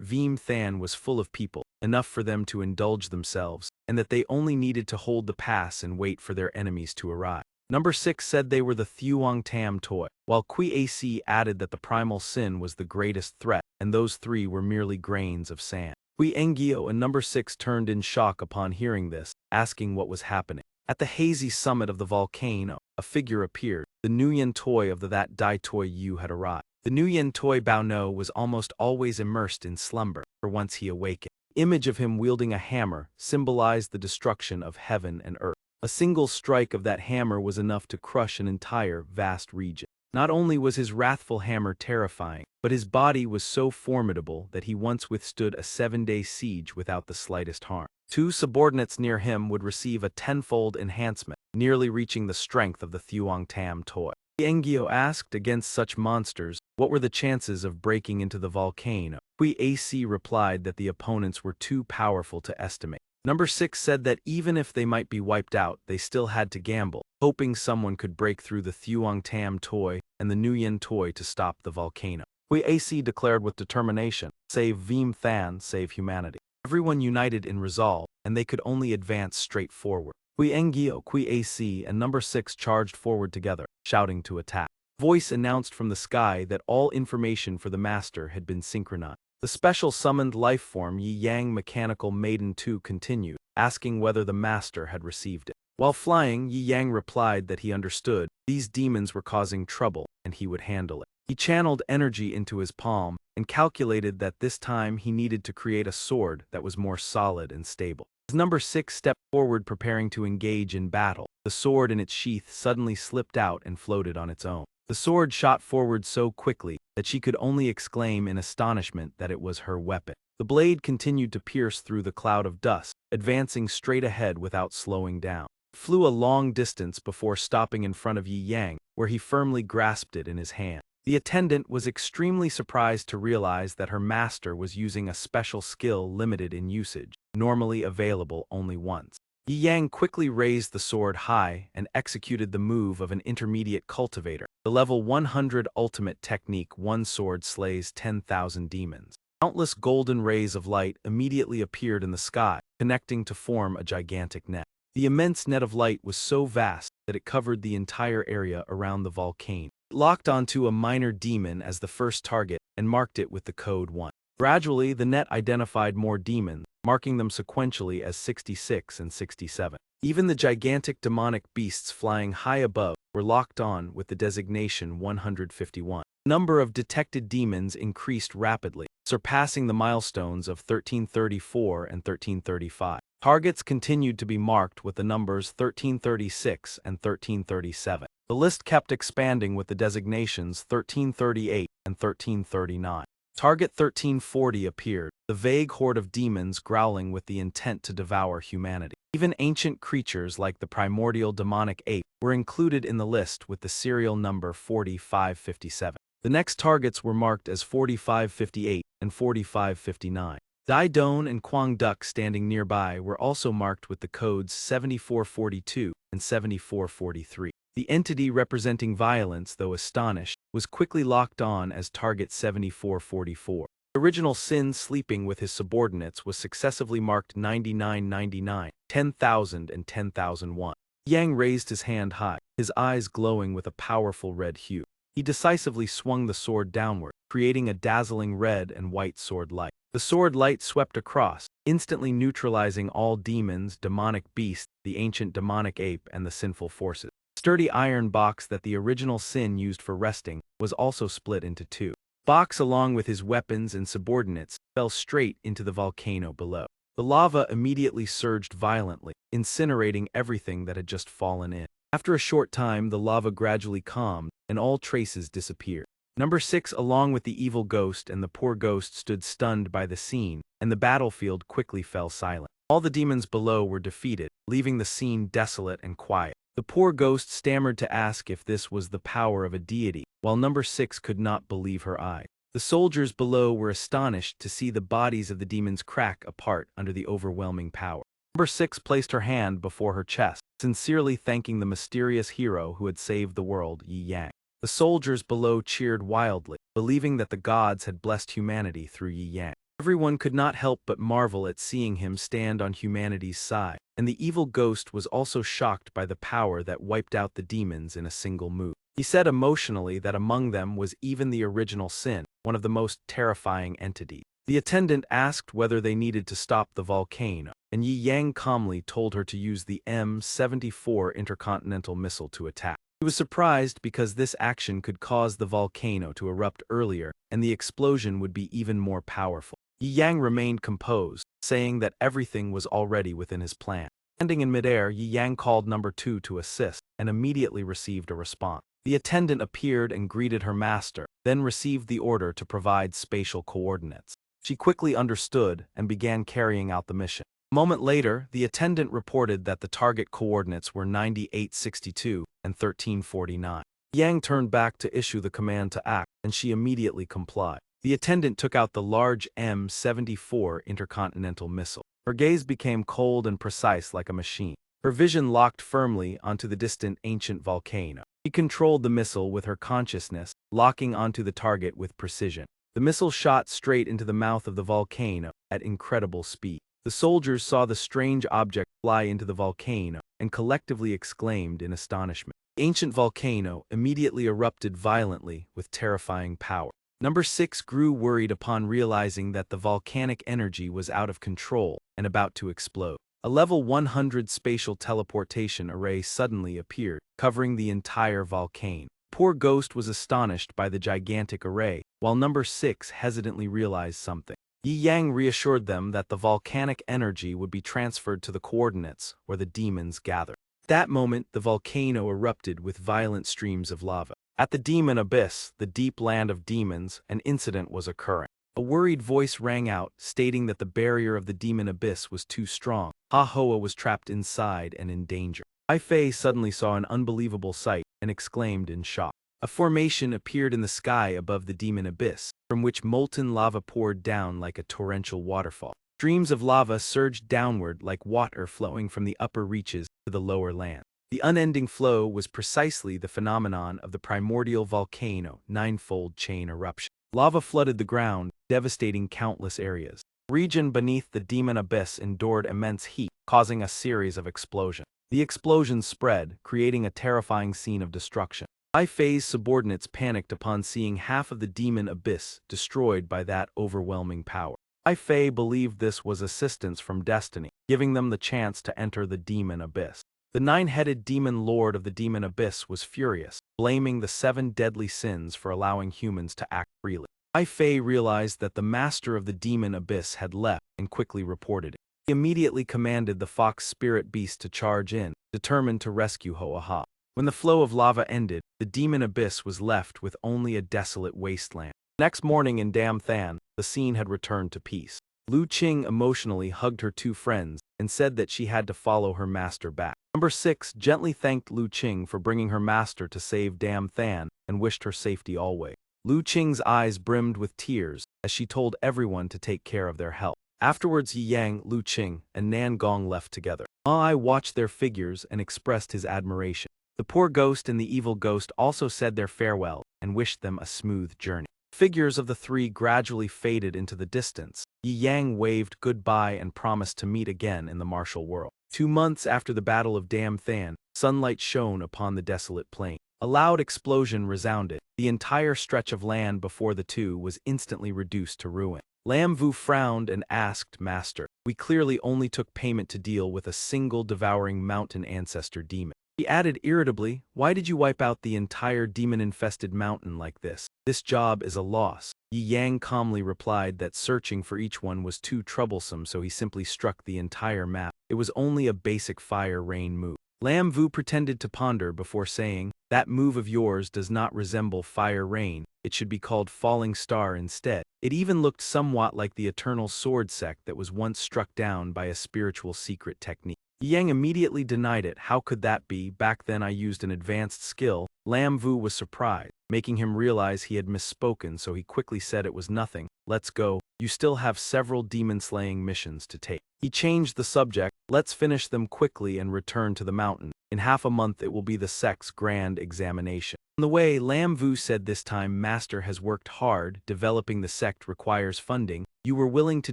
Veem Than was full of people, enough for them to indulge themselves, and that they only needed to hold the pass and wait for their enemies to arrive. Number 6 said they were the Thuong Tam Toi, while Kui AC added that the primal sin was the greatest threat, and those three were merely grains of sand. Kui Engyo and number 6 turned in shock upon hearing this, asking what was happening. At the hazy summit of the volcano, a figure appeared. The Nuyen Toi of the that Dai Toi Yu had arrived. The Nuyen Toi Bao No was almost always immersed in slumber, for once he awakened. The image of him wielding a hammer symbolized the destruction of heaven and earth. A single strike of that hammer was enough to crush an entire vast region. Not only was his wrathful hammer terrifying, but his body was so formidable that he once withstood a 7-day siege without the slightest harm. 2 subordinates near him would receive a 10-fold enhancement, nearly reaching the strength of the Thuong Tam Toi. Engyo asked, against such monsters, what were the chances of breaking into the volcano? Kui AC replied that the opponents were too powerful to estimate. Number 6 said that even if they might be wiped out, they still had to gamble, hoping someone could break through the Thuong Tam Toi and the Nuyen Toi to stop the volcano. Kui AC declared with determination, save Veem Than, save humanity. Everyone united in resolve, and they could only advance straight forward. Kui Engyo, Kui AC, and number 6 charged forward together, shouting to attack. Voice announced from the sky that all information for the master had been synchronized. The special summoned life form Yi Yang Mechanical Maiden 2 continued, asking whether the master had received it. While flying, Yi Yang replied that he understood. These demons were causing trouble, and he would handle it. He channeled energy into his palm, and calculated that this time he needed to create a sword that was more solid and stable. As number 6 stepped forward preparing to engage in battle, the sword in its sheath suddenly slipped out and floated on its own. The sword shot forward so quickly that she could only exclaim in astonishment that it was her weapon. The blade continued to pierce through the cloud of dust, advancing straight ahead without slowing down. It flew a long distance before stopping in front of Yi Yang, where he firmly grasped it in his hand. The attendant was extremely surprised to realize that her master was using a special skill limited in usage, normally available only once. Yi Yang quickly raised the sword high and executed the move of an intermediate cultivator. The level 100 ultimate technique, one sword slays 10,000 demons. Countless golden rays of light immediately appeared in the sky, connecting to form a gigantic net. The immense net of light was so vast that it covered the entire area around the volcano. It locked onto a minor demon as the first target and marked it with the code 1. Gradually, the net identified more demons, marking them sequentially as 66 and 67. Even the gigantic demonic beasts flying high above were locked on with the designation 151. The number of detected demons increased rapidly, surpassing the milestones of 1334 and 1335. Targets continued to be marked with the numbers 1336 and 1337. The list kept expanding with the designations 1338 and 1339. Target 1340 appeared, the vague horde of demons growling with the intent to devour humanity. Even ancient creatures like the primordial demonic ape were included in the list with the serial number 4557. The next targets were marked as 4558 and 4559. Daidon and Kwang Duk standing nearby were also marked with the codes 7442 and 7443. The entity representing violence, though astonished, was quickly locked on as target 7444. The original Sin sleeping with his subordinates was successively marked 9999, 10,000 and 10,001. Yang raised his hand high, his eyes glowing with a powerful red hue. He decisively swung the sword downward, creating a dazzling red and white sword light. The sword light swept across, instantly neutralizing all demons, demonic beasts, the ancient demonic ape, and the sinful forces. The sturdy iron box that the original Sin used for resting was also split into two. Box, along with his weapons and subordinates, fell straight into the volcano below. The lava immediately surged violently, incinerating everything that had just fallen in. After a short time, the lava gradually calmed, and all traces disappeared. Number 6, along with the evil ghost and the poor ghost, stood stunned by the scene, and the battlefield quickly fell silent. All the demons below were defeated, leaving the scene desolate and quiet. The poor ghost stammered to ask if this was the power of a deity, while Number 6 could not believe her eyes. The soldiers below were astonished to see the bodies of the demons crack apart under the overwhelming power. Number 6 placed her hand before her chest, sincerely thanking the mysterious hero who had saved the world, Yi Yang. The soldiers below cheered wildly, believing that the gods had blessed humanity through Yi Yang. Everyone could not help but marvel at seeing him stand on humanity's side, and the evil ghost was also shocked by the power that wiped out the demons in a single move. He said emotionally that among them was even the original Sin, one of the most terrifying entities. The attendant asked whether they needed to stop the volcano, and Yi Yang calmly told her to use the M74 intercontinental missile to attack. He was surprised because this action could cause the volcano to erupt earlier, and the explosion would be even more powerful. Yi Yang remained composed, saying that everything was already within his plan. Standing in midair, Yi Yang called Number 2 to assist, and immediately received a response. The attendant appeared and greeted her master, then received the order to provide spatial coordinates. She quickly understood and began carrying out the mission. A moment later, the attendant reported that the target coordinates were 9862 and 1349. Yang turned back to issue the command to act, and she immediately complied. The attendant took out the large M74 intercontinental missile. Her gaze became cold and precise like a machine. Her vision locked firmly onto the distant ancient volcano. She controlled the missile with her consciousness, locking onto the target with precision. The missile shot straight into the mouth of the volcano at incredible speed. The soldiers saw the strange object fly into the volcano and collectively exclaimed in astonishment. The ancient volcano immediately erupted violently with terrifying power. Number 6 grew worried upon realizing that the volcanic energy was out of control and about to explode. A level 100 spatial teleportation array suddenly appeared, covering the entire volcano. Poor Ghost was astonished by the gigantic array, while Number 6 hesitantly realized something. Yi Yang reassured them that the volcanic energy would be transferred to the coordinates where the demons gathered. At that moment, the volcano erupted with violent streams of lava. At the demon abyss, the deep land of demons, an incident was occurring. A worried voice rang out, stating that the barrier of the demon abyss was too strong. Ha Hoa was trapped inside and in danger. Ai Fei suddenly saw an unbelievable sight and exclaimed in shock. A formation appeared in the sky above the demon abyss, from which molten lava poured down like a torrential waterfall. Streams of lava surged downward like water flowing from the upper reaches to the lower land. The unending flow was precisely the phenomenon of the primordial volcano ninefold chain eruption. Lava flooded the ground, devastating countless areas. The region beneath the demon abyss endured immense heat, causing a series of explosions. The explosions spread, creating a terrifying scene of destruction. Ai Fei's subordinates panicked upon seeing half of the demon abyss destroyed by that overwhelming power. Ai Fei believed this was assistance from destiny, giving them the chance to enter the demon abyss. The nine-headed demon lord of the demon abyss was furious, blaming the 7 deadly sins for allowing humans to act freely. Ai Fei realized that the master of the demon abyss had left and quickly reported it. He immediately commanded the fox spirit beast to charge in, determined to rescue Hoa. When the flow of lava ended, the demon abyss was left with only a desolate wasteland. Next morning in Dam Than, the scene had returned to peace. Lu Qing emotionally hugged her two friends and said that she had to follow her master back. Number 6 gently thanked Lu Qing for bringing her master to save Dam Than and wished her safety always. Lu Qing's eyes brimmed with tears as she told everyone to take care of their health. Afterwards Yi Yang, Lu Qing, and Nan Gong left together. Ma Ai watched their figures and expressed his admiration. The poor ghost and the evil ghost also said their farewell and wished them a smooth journey. Figures of the three gradually faded into the distance. Yi Yang waved goodbye and promised to meet again in the martial world. 2 months after the Battle of Dam Than, sunlight shone upon the desolate plain. A loud explosion resounded. The entire stretch of land before the two was instantly reduced to ruin. Lam Vu frowned and asked, "Master, we clearly only took payment to deal with a single devouring mountain ancestor demon." He added irritably, "Why did you wipe out the entire demon-infested mountain like this? This job is a loss." Yi Yang calmly replied that searching for each one was too troublesome, so he simply struck the entire map. It was only a basic fire-rain move. Lam Vu pretended to ponder before saying, "That move of yours does not resemble fire-rain, it should be called falling star instead." It even looked somewhat like the eternal sword sect that was once struck down by a spiritual secret technique. Yang immediately denied it. "How could that be? Back then I used an advanced skill." Lam Vu was surprised, making him realize he had misspoken, so he quickly said it was nothing. "Let's go. You still have several demon-slaying missions to take." He changed the subject. "Let's finish them quickly and return to the mountain. In half a month it will be the sect's grand examination." On the way, Lam Vu said, "This time Master has worked hard. Developing the sect requires funding. You were willing to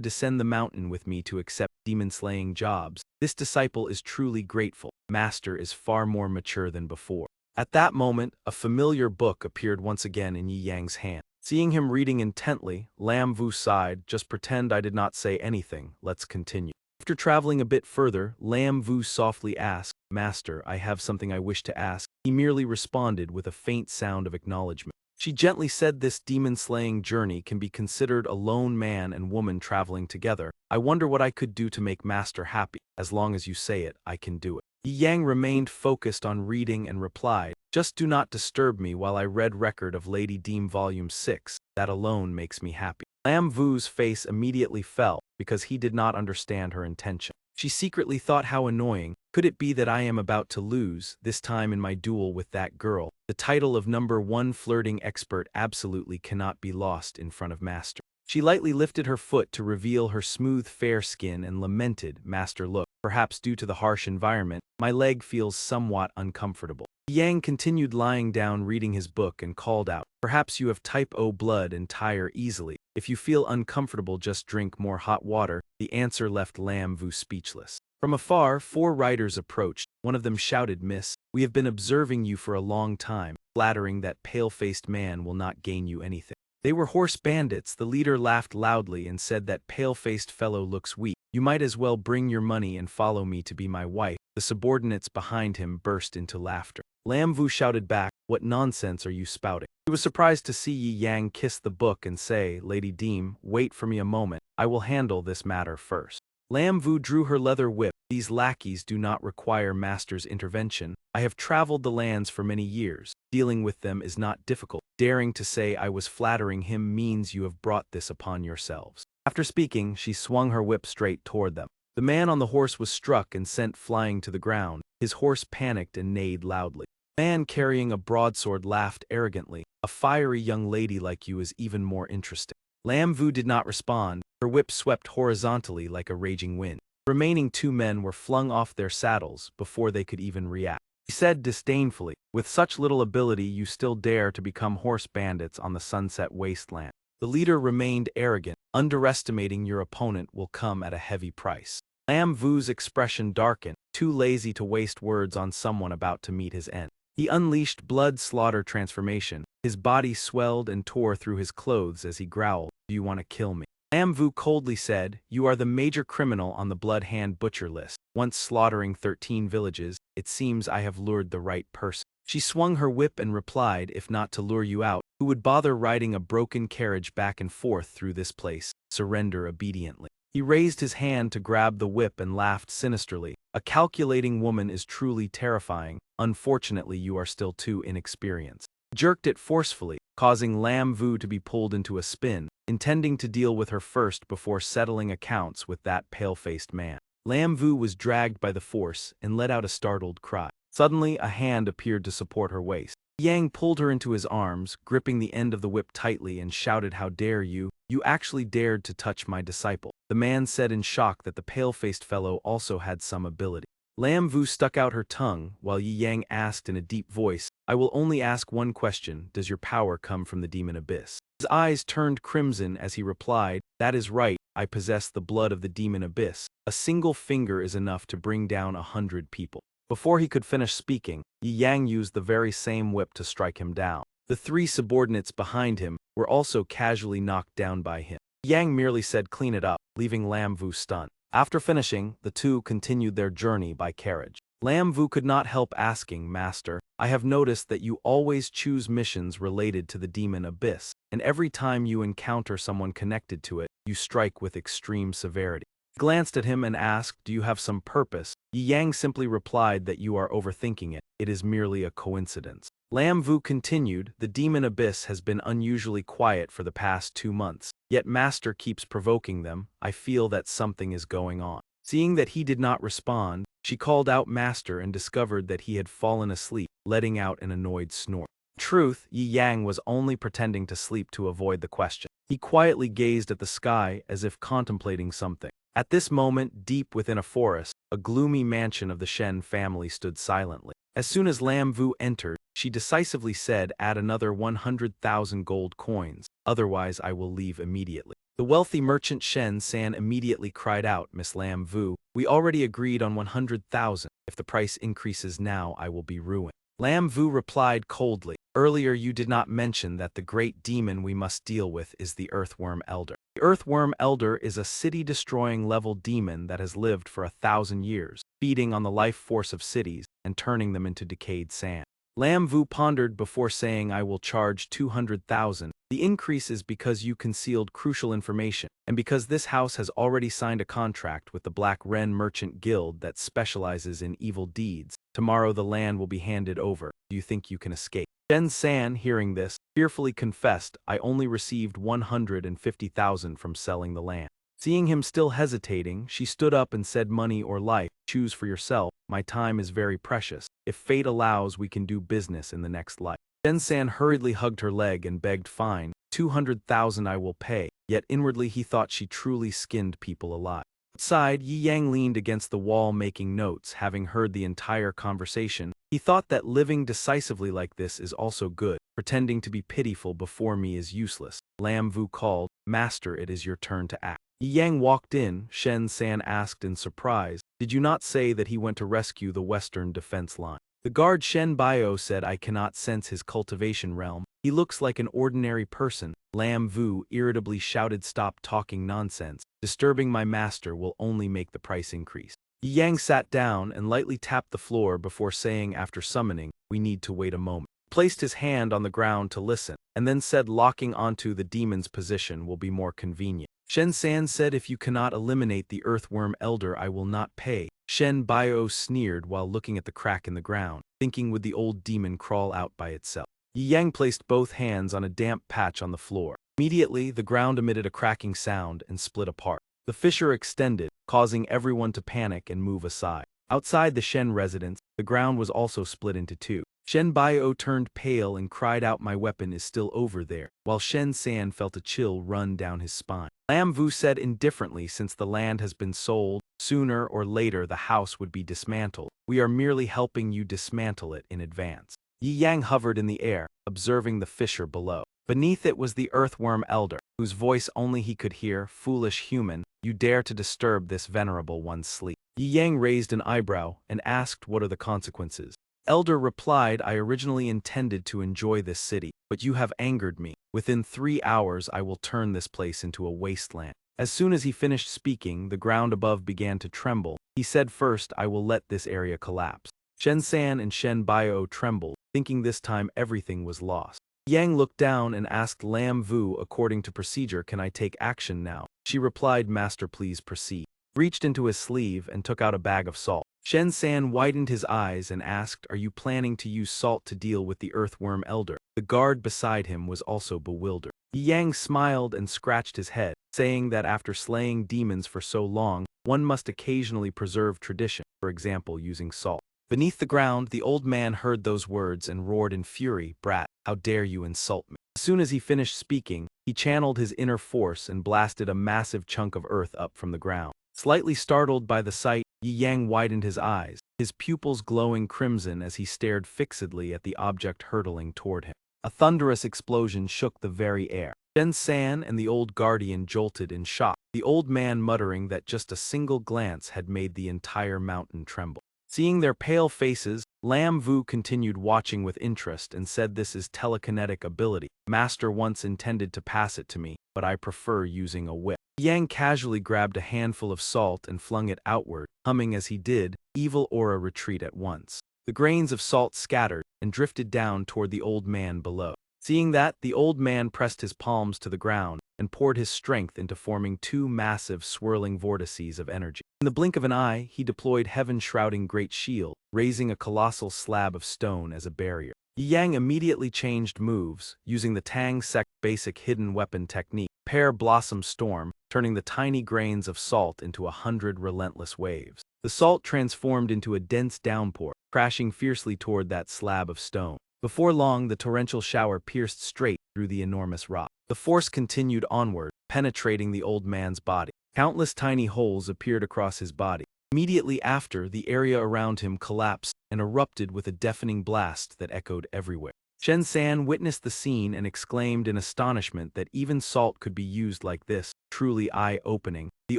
descend the mountain with me to accept demon-slaying jobs. This disciple is truly grateful. Master is far more mature than before." At that moment, a familiar book appeared once again in Yi Yang's hand. Seeing him reading intently, Lam Vu sighed, "Just pretend I did not say anything. Let's continue." After traveling a bit further, Lam Vu softly asked, "Master, I have something I wish to ask." He merely responded with a faint sound of acknowledgement. She gently said, "This demon-slaying journey can be considered a lone man and woman traveling together. I wonder what I could do to make Master happy. As long as you say it, I can do it." Yi Yang remained focused on reading and replied, "Just do not disturb me while I read Record of Lady Deem Volume 6. That alone makes me happy." Lam Vu's face immediately fell, because he did not understand her intention. She secretly thought, how annoying. Could it be that I am about to lose, this time in my duel with that girl? The title of #1 flirting expert absolutely cannot be lost in front of Master. She lightly lifted her foot to reveal her smooth fair skin and lamented, "Master, look, perhaps due to the harsh environment, my leg feels somewhat uncomfortable." Yang continued lying down reading his book and called out, "Perhaps you have type O blood and tire easily. If you feel uncomfortable, just drink more hot water." The answer left Lam Vu speechless. From afar, 4 riders approached. One of them shouted, "Miss, we have been observing you for a long time. Flattering that pale-faced man will not gain you anything." They were horse bandits. The leader laughed loudly and said, "That pale-faced fellow looks weak. You might as well bring your money and follow me to be my wife." The subordinates behind him burst into laughter. Lam Vu shouted back, "What nonsense are you spouting?" He was surprised to see Yi Yang kiss the book and say, "Lady Deem, wait for me a moment. I will handle this matter first." Lam Vu drew her leather whip. "These lackeys do not require Master's intervention. I have traveled the lands for many years. Dealing with them is not difficult. Daring to say I was flattering him means you have brought this upon yourselves." After speaking, she swung her whip straight toward them. The man on the horse was struck and sent flying to the ground. His horse panicked and neighed loudly. The man carrying a broadsword laughed arrogantly. "A fiery young lady like you is even more interesting." Lam Vu did not respond. Her whip swept horizontally like a raging wind. The remaining 2 men were flung off their saddles before they could even react. He said disdainfully, "With such little ability you still dare to become horse bandits on the sunset wasteland." The leader remained arrogant. "Underestimating your opponent will come at a heavy price." Lam Vu's expression darkened, too lazy to waste words on someone about to meet his end. He unleashed blood slaughter transformation. His body swelled and tore through his clothes as he growled, "Do you want to kill me?" Lam Vu coldly said, "You are the major criminal on the Blood Hand Butcher list. Once slaughtering 13 villages, it seems I have lured the right person." She swung her whip and replied, "If not to lure you out, who would bother riding a broken carriage back and forth through this place? Surrender obediently." He raised his hand to grab the whip and laughed sinisterly. A calculating woman is truly terrifying. Unfortunately, you are still too inexperienced. Jerked it forcefully, causing Lam Vu to be pulled into a spin, intending to deal with her first before settling accounts with that pale-faced man. Lam Vu was dragged by the force and let out a startled cry. Suddenly, a hand appeared to support her waist. Yang pulled her into his arms, gripping the end of the whip tightly and shouted, "How dare you? You actually dared to touch my disciple." The man said in shock that the pale-faced fellow also had some ability. Lam Vu stuck out her tongue, while Yi Yang asked in a deep voice, "I will only ask one question, does your power come from the demon abyss?" His eyes turned crimson as he replied, "That is right, I possess the blood of the demon abyss. A single finger is enough to bring down 100 people." Before he could finish speaking, Yi Yang used the very same whip to strike him down. The 3 subordinates behind him were also casually knocked down by him. Yang merely said, "Clean it up," leaving Lam Vu stunned. After finishing, the two continued their journey by carriage. Lam Vu could not help asking, "Master, I have noticed that you always choose missions related to the demon abyss, and every time you encounter someone connected to it, you strike with extreme severity." He glanced at him and asked, "Do you have some purpose?" Yi Yang simply replied that you are overthinking it. It is merely a coincidence. Lam Vu continued, "The demon abyss has been unusually quiet for the past 2 months, yet Master keeps provoking them. I feel that something is going on." Seeing that he did not respond, she called out Master and discovered that he had fallen asleep, letting out an annoyed snort. In truth, Yi Yang was only pretending to sleep to avoid the question. He quietly gazed at the sky as if contemplating something. At this moment, deep within a forest, a gloomy mansion of the Shen family stood silently. As soon as Lam Vu entered, she decisively said, "Add another 100,000 gold coins, otherwise I will leave immediately." The wealthy merchant Shen San immediately cried out, "Miss Lam Vu, we already agreed on 100,000. If the price increases now, I will be ruined." Lam Vu replied coldly, "Earlier you did not mention that the great demon we must deal with is the Earthworm Elder. The Earthworm Elder is a city-destroying level demon that has lived for 1,000 years, feeding on the life force of cities and turning them into decayed sand." Lam Vu pondered before saying, "I will charge 200,000. The increase is because you concealed crucial information, and because this house has already signed a contract with the Black Wren Merchant Guild that specializes in evil deeds. Tomorrow the land will be handed over. Do you think you can escape?" Shen San, hearing this, fearfully confessed, "I only received 150,000 from selling the land." Seeing him still hesitating, she stood up and said, "Money or life, choose for yourself. My time is very precious. If fate allows, we can do business in the next life." Shen San hurriedly hugged her leg and begged, "Fine, 200,000 I will pay," yet inwardly he thought she truly skinned people alive. Outside, Yi Yang leaned against the wall making notes. Having heard the entire conversation, he thought that living decisively like this is also good. Pretending to be pitiful before me is useless. Lam Vu called, "Master, it is your turn to act." Yi Yang walked in. Shen San asked in surprise, "Did you not say that he went to rescue the western defense line?" The guard Shen Bio said, "I cannot sense his cultivation realm. He looks like an ordinary person." Lam Vu irritably shouted, "Stop talking nonsense. Disturbing my master will only make the price increase." Yi Yang sat down and lightly tapped the floor before saying, after summoning, "We need to wait a moment." He placed his hand on the ground to listen, and then said, "Locking onto the demon's position will be more convenient." Shen San said, "If you cannot eliminate the Earthworm Elder, I will not pay." Shen Bio sneered while looking at the crack in the ground, thinking, would the old demon crawl out by itself? Yi Yang placed both hands on a damp patch on the floor. Immediately, the ground emitted a cracking sound and split apart. The fissure extended, causing everyone to panic and move aside. Outside the Shen residence, the ground was also split into 2. Shen Bio turned pale and cried out, "My weapon is still over there," while Shen San felt a chill run down his spine. Lam Vu said indifferently, "Since the land has been sold, sooner or later the house would be dismantled. We are merely helping you dismantle it in advance." Yi Yang hovered in the air, observing the fissure below. Beneath it was the Earthworm Elder, whose voice only he could hear. "Foolish human, you dare to disturb this venerable one's sleep." Yi Yang raised an eyebrow and asked, "What are the consequences?" Elder replied, "I originally intended to enjoy this city, but you have angered me. Within 3 hours I will turn this place into a wasteland." As soon as he finished speaking, the ground above began to tremble. He said, "First, I will let this area collapse." Shen San and Shen Bio trembled, thinking this time everything was lost. Yang looked down and asked Lam Vu, "According to procedure, can I take action now?" She replied, "Master, please proceed." Reached into his sleeve and took out a bag of salt. Shen San widened his eyes and asked, "Are you planning to use salt to deal with the earthworm elder?" The guard beside him was also bewildered. Yang smiled and scratched his head, saying that after slaying demons for so long, one must occasionally preserve tradition, for example using salt. Beneath the ground, the old man heard those words and roared in fury, "Brat, how dare you insult me?" As soon as he finished speaking, he channeled his inner force and blasted a massive chunk of earth up from the ground. Slightly startled by the sight, Yi Yang widened his eyes, his pupils glowing crimson as he stared fixedly at the object hurtling toward him. A thunderous explosion shook the very air. Shen San and the old guardian jolted in shock, the old man muttering that just a single glance had made the entire mountain tremble. Seeing their pale faces, Lam Vu continued watching with interest and said, "This is telekinetic ability. Master once intended to pass it to me, but I prefer using a whip." Yang casually grabbed a handful of salt and flung it outward, humming as he did, "Evil aura retreat at once." The grains of salt scattered and drifted down toward the old man below. Seeing that, the old man pressed his palms to the ground and poured his strength into forming two massive swirling vortices of energy. In the blink of an eye, he deployed heaven-shrouding great shield, raising a colossal slab of stone as a barrier. Yang immediately changed moves, using the Tang Sect basic hidden weapon technique, Pear Blossom Storm, turning the tiny grains of salt into 100 relentless waves. The salt transformed into a dense downpour, crashing fiercely toward that slab of stone. Before long, the torrential shower pierced straight through the enormous rock. The force continued onward, penetrating the old man's body. Countless tiny holes appeared across his body. Immediately after, the area around him collapsed and erupted with a deafening blast that echoed everywhere. Shen San witnessed the scene and exclaimed in astonishment that even salt could be used like this, truly eye-opening. The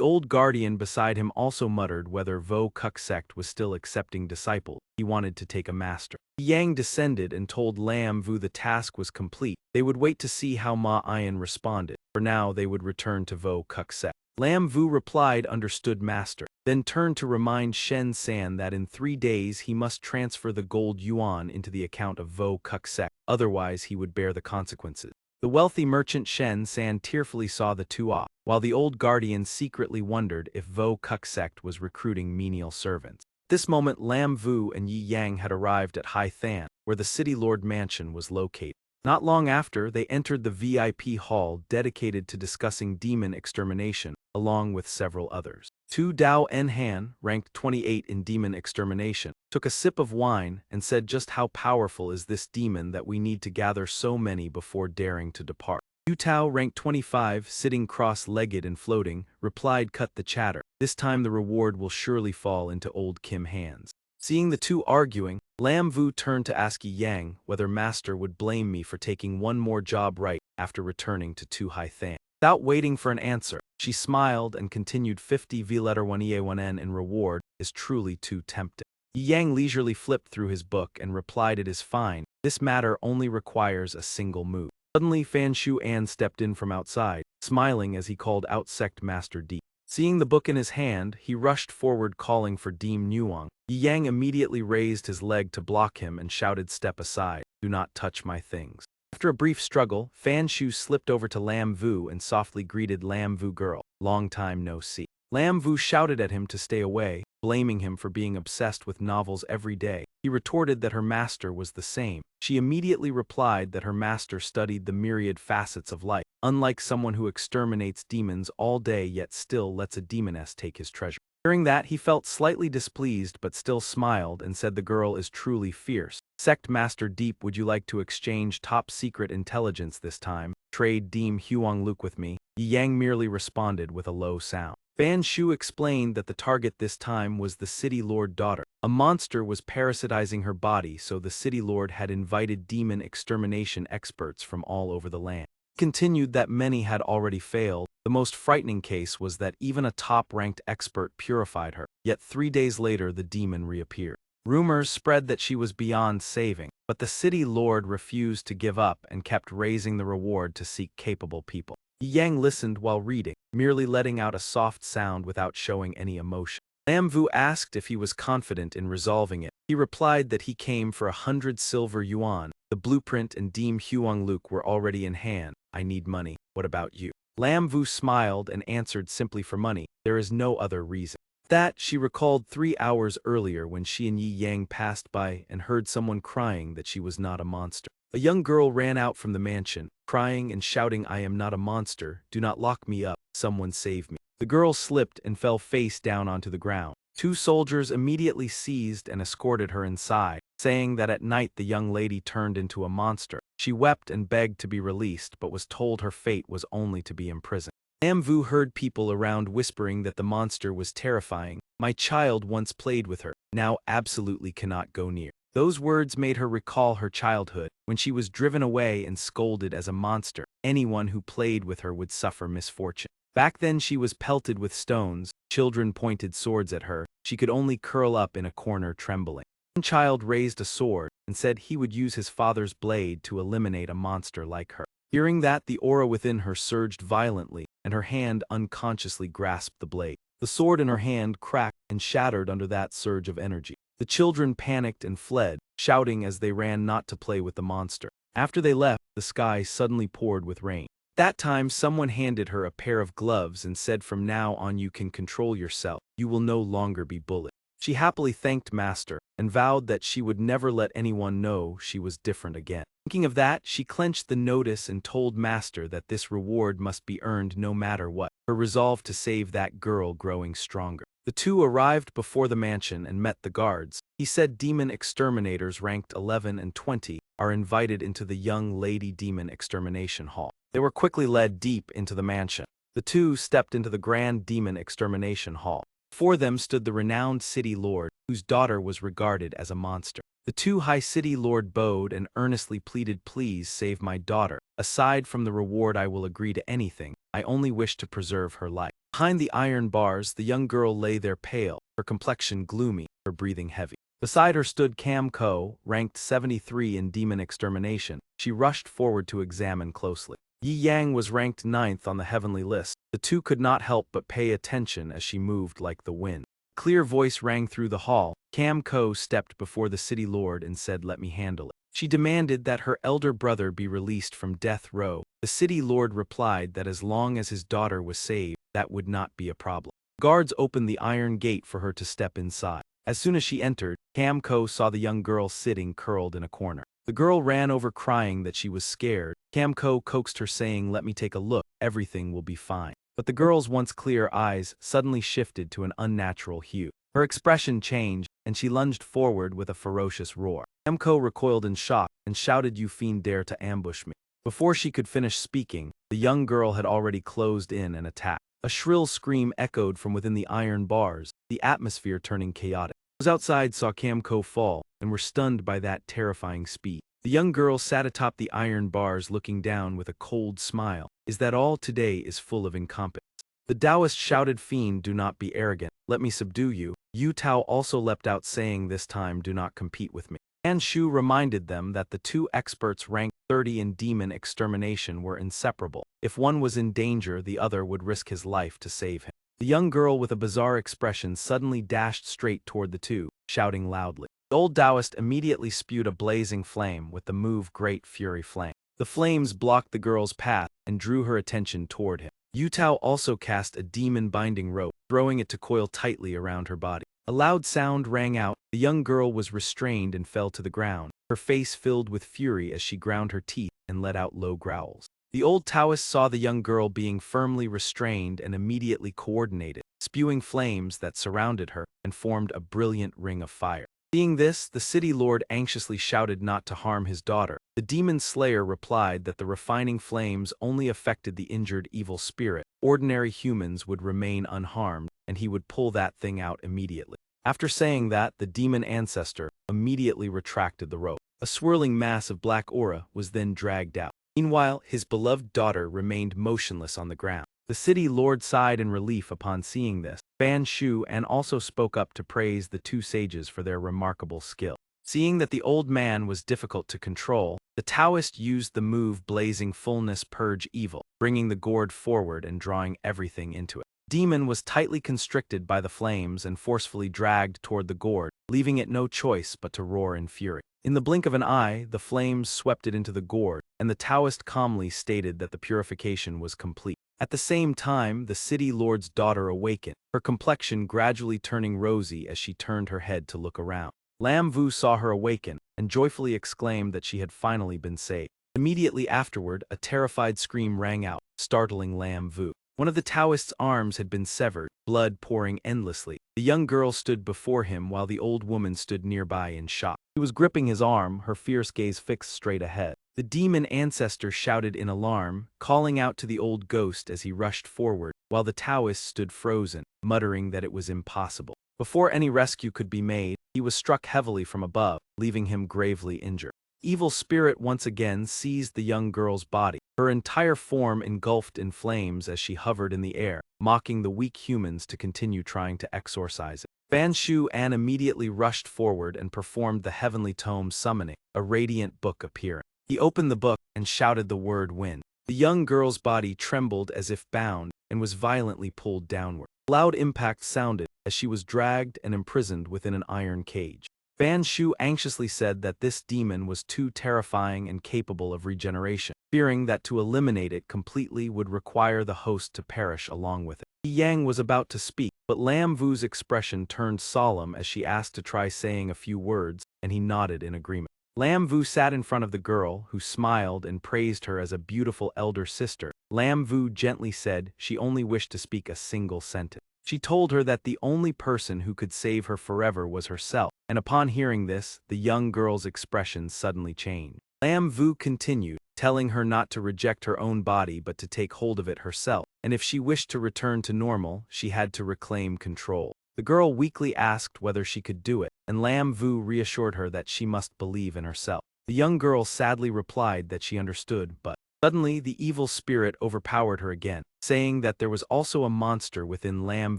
old guardian beside him also muttered whether Vo Kuk Sect was still accepting disciples. He wanted to take a master. Yang descended and told Lam Vu the task was complete. They would wait to see how Ma Ian responded. For now, they would return to Vo Kuk Sect. Lam Vu replied, "Understood, master," then turned to remind Shen San that in 3 days he must transfer the gold yuan into the account of Vo Kuk Sect, otherwise he would bear the consequences. The wealthy merchant Shen San tearfully saw the two off, while the old guardian secretly wondered if Vo Kuk Sect was recruiting menial servants. At this moment, Lam Vu and Yi Yang had arrived at Hai Than, where the city lord mansion was located. Not long after, they entered the VIP hall dedicated to discussing demon extermination, along with several others. Tu Dao En-han, ranked 28 in demon extermination, took a sip of wine and said, "Just how powerful is this demon that we need to gather so many before daring to depart?" Yu Tao, ranked 25, sitting cross-legged and floating, replied, "Cut the chatter. This time the reward will surely fall into old Kim hands." Seeing the two arguing, Lam Vu turned to ask Yi Yang whether master would blame me for taking one more job right after returning to Tu Hai Than. Without waiting for an answer, she smiled and continued, 50 V1E1N in reward is truly too tempting. Yi Yang leisurely flipped through his book and replied, "It is fine. This matter only requires a single move." Suddenly Fan Shu An stepped in from outside, smiling as he called out Sect Master Deep. Seeing the book in his hand, he rushed forward calling for Deem Nuang. Yi Yang immediately raised his leg to block him and shouted, "Step aside. Do not touch my things." After a brief struggle, Fan Shu slipped over to Lam Vu and softly greeted, "Lam Vu girl, long time no see." Lam Vu shouted at him to stay away, blaming him for being obsessed with novels every day. He retorted that her master was the same. She immediately replied that her master studied the myriad facets of life, unlike someone who exterminates demons all day yet still lets a demoness take his treasure. Hearing that, he felt slightly displeased but still smiled and said, "The girl is truly fierce. Sect Master Deep, would you like to exchange top-secret intelligence this time? Trade Deem Huang Luke with me?" Yi Yang merely responded with a low sound. Fan Shu explained that the target this time was the city lord daughter. A monster was parasitizing her body, so the city lord had invited demon extermination experts from all over the land. He continued that many had already failed. The most frightening case was that even a top-ranked expert purified her, yet 3 days later the demon reappeared. Rumors spread that she was beyond saving, but the city lord refused to give up and kept raising the reward to seek capable people. Yi Yang listened while reading, merely letting out a soft sound without showing any emotion. Lam Vu asked if he was confident in resolving it. He replied that he came for 100 silver yuan. The blueprint and Deem Huang Luke were already in hand. "I need money. What about you?" Lam Vu smiled and answered simply for money. There is no other reason. That she recalled 3 hours earlier when she and Yi Yang passed by and heard someone crying that she was not a monster. A young girl ran out from the mansion, crying and shouting, "I am not a monster, do not lock me up, someone save me." The girl slipped and fell face down onto the ground. 2 soldiers immediately seized and escorted her inside, saying that at night the young lady turned into a monster. She wept and begged to be released but was told her fate was only to be imprisoned. Lam Vu heard people around whispering that the monster was terrifying. "My child once played with her, now absolutely cannot go near." Those words made her recall her childhood, when she was driven away and scolded as a monster. Anyone who played with her would suffer misfortune. Back then she was pelted with stones, children pointed swords at her, she could only curl up in a corner trembling. One child raised a sword and said he would use his father's blade to eliminate a monster like her. Hearing that, the aura within her surged violently, and her hand unconsciously grasped the blade. The sword in her hand cracked and shattered under that surge of energy. The children panicked and fled, shouting as they ran not to play with the monster. After they left, the sky suddenly poured with rain. That time someone handed her a pair of gloves and said, "From now on you can control yourself, you will no longer be bullied." She happily thanked Master, and vowed that she would never let anyone know she was different again. Thinking of that, she clenched the notice and told Master that this reward must be earned no matter what, her resolve to save that girl growing stronger. The two arrived before the mansion and met the guards. He said demon exterminators ranked 11 and 20 are invited into the young lady demon extermination hall. They were quickly led deep into the mansion. The two stepped into the grand demon extermination hall. Before them stood the renowned city lord, whose daughter was regarded as a monster. The two high city lord bowed and earnestly pleaded, "Please save my daughter. Aside from the reward I will agree to anything. I only wish to preserve her life." Behind the iron bars, the young girl lay there pale, her complexion gloomy, her breathing heavy. Beside her stood Cam Ko, ranked 73 in demon extermination. She rushed forward to examine closely. Yi Yang was ranked 9th on the heavenly list. The two could not help but pay attention as she moved like the wind. A clear voice rang through the hall. Cam Ko stepped before the city lord and said, "Let me handle it." She demanded that her elder brother be released from death row. The city lord replied that as long as his daughter was saved, that would not be a problem. Guards opened the iron gate for her to step inside. As soon as she entered, Cam Ko saw the young girl sitting curled in a corner. The girl ran over crying that she was scared. Cam Ko coaxed her saying, "Let me take a look, everything will be fine." But the girl's once clear eyes suddenly shifted to an unnatural hue. Her expression changed, and she lunged forward with a ferocious roar. Cam Ko recoiled in shock and shouted, "You fiend, dare to ambush me." Before she could finish speaking, the young girl had already closed in and attacked. A shrill scream echoed from within the iron bars, the atmosphere turning chaotic. Those outside saw Cam Ko fall and were stunned by that terrifying speed. The young girl sat atop the iron bars looking down with a cold smile. "Is that all? Today is full of incompetence." The Taoist shouted, "Fiend, do not be arrogant. Let me subdue you." Yu Tao also leapt out saying, "This time do not compete with me." Han Shu reminded them that the two experts ranked 30 in demon extermination were inseparable. If one was in danger, the other would risk his life to save him. The young girl with a bizarre expression suddenly dashed straight toward the two, shouting loudly. The old Taoist immediately spewed a blazing flame with the move Great Fury Flame. The flames blocked the girl's path and drew her attention toward him. Yu Tao also cast a demon binding rope, throwing it to coil tightly around her body. A loud sound rang out. The young girl was restrained and fell to the ground, her face filled with fury as she ground her teeth and let out low growls. The old Taoist saw the young girl being firmly restrained and immediately coordinated, spewing flames that surrounded her and formed a brilliant ring of fire. Seeing this, the city lord anxiously shouted not to harm his daughter. The demon slayer replied that the refining flames only affected the injured evil spirit. Ordinary humans would remain unharmed, and he would pull that thing out immediately. After saying that, the demon ancestor immediately retracted the rope. A swirling mass of black aura was then dragged out. Meanwhile, his beloved daughter remained motionless on the ground. The city lord sighed in relief upon seeing this. Fan Shu and also spoke up to praise the two sages for their remarkable skill. Seeing that the old man was difficult to control, the Taoist used the move Blazing Fullness Purge Evil, bringing the gourd forward and drawing everything into it. Demon was tightly constricted by the flames and forcefully dragged toward the gourd, leaving it no choice but to roar in fury. In the blink of an eye, the flames swept it into the gourd, and the Taoist calmly stated that the purification was complete. At the same time, the city lord's daughter awakened, her complexion gradually turning rosy as she turned her head to look around. Lam Vu saw her awaken, and joyfully exclaimed that she had finally been saved. Immediately afterward, a terrified scream rang out, startling Lam Vu. One of the Taoist's arms had been severed, blood pouring endlessly. The young girl stood before him while the old woman stood nearby in shock. She was gripping his arm, her fierce gaze fixed straight ahead. The demon ancestor shouted in alarm, calling out to the old ghost as he rushed forward, while the Taoist stood frozen, muttering that it was impossible. Before any rescue could be made, he was struck heavily from above, leaving him gravely injured. Evil spirit once again seized the young girl's body, her entire form engulfed in flames as she hovered in the air, mocking the weak humans to continue trying to exorcise it. Ban Shu An immediately rushed forward and performed the heavenly tome summoning, a radiant book appearing. He opened the book and shouted the word wind. The young girl's body trembled as if bound and was violently pulled downward. Loud impacts sounded as she was dragged and imprisoned within an iron cage. Ban Shu anxiously said that this demon was too terrifying and capable of regeneration, fearing that to eliminate it completely would require the host to perish along with it. Yang was about to speak, but Lam Vu's expression turned solemn as she asked to try saying a few words, and he nodded in agreement. Lam Vu sat in front of the girl, who smiled and praised her as a beautiful elder sister. Lam Vu gently said she only wished to speak a single sentence. She told her that the only person who could save her forever was herself, and upon hearing this, the young girl's expression suddenly changed. Lam Vu continued, telling her not to reject her own body but to take hold of it herself, and if she wished to return to normal, she had to reclaim control. The girl weakly asked whether she could do it, and Lam Vu reassured her that she must believe in herself. The young girl sadly replied that she understood, but suddenly the evil spirit overpowered her again, saying that there was also a monster within Lam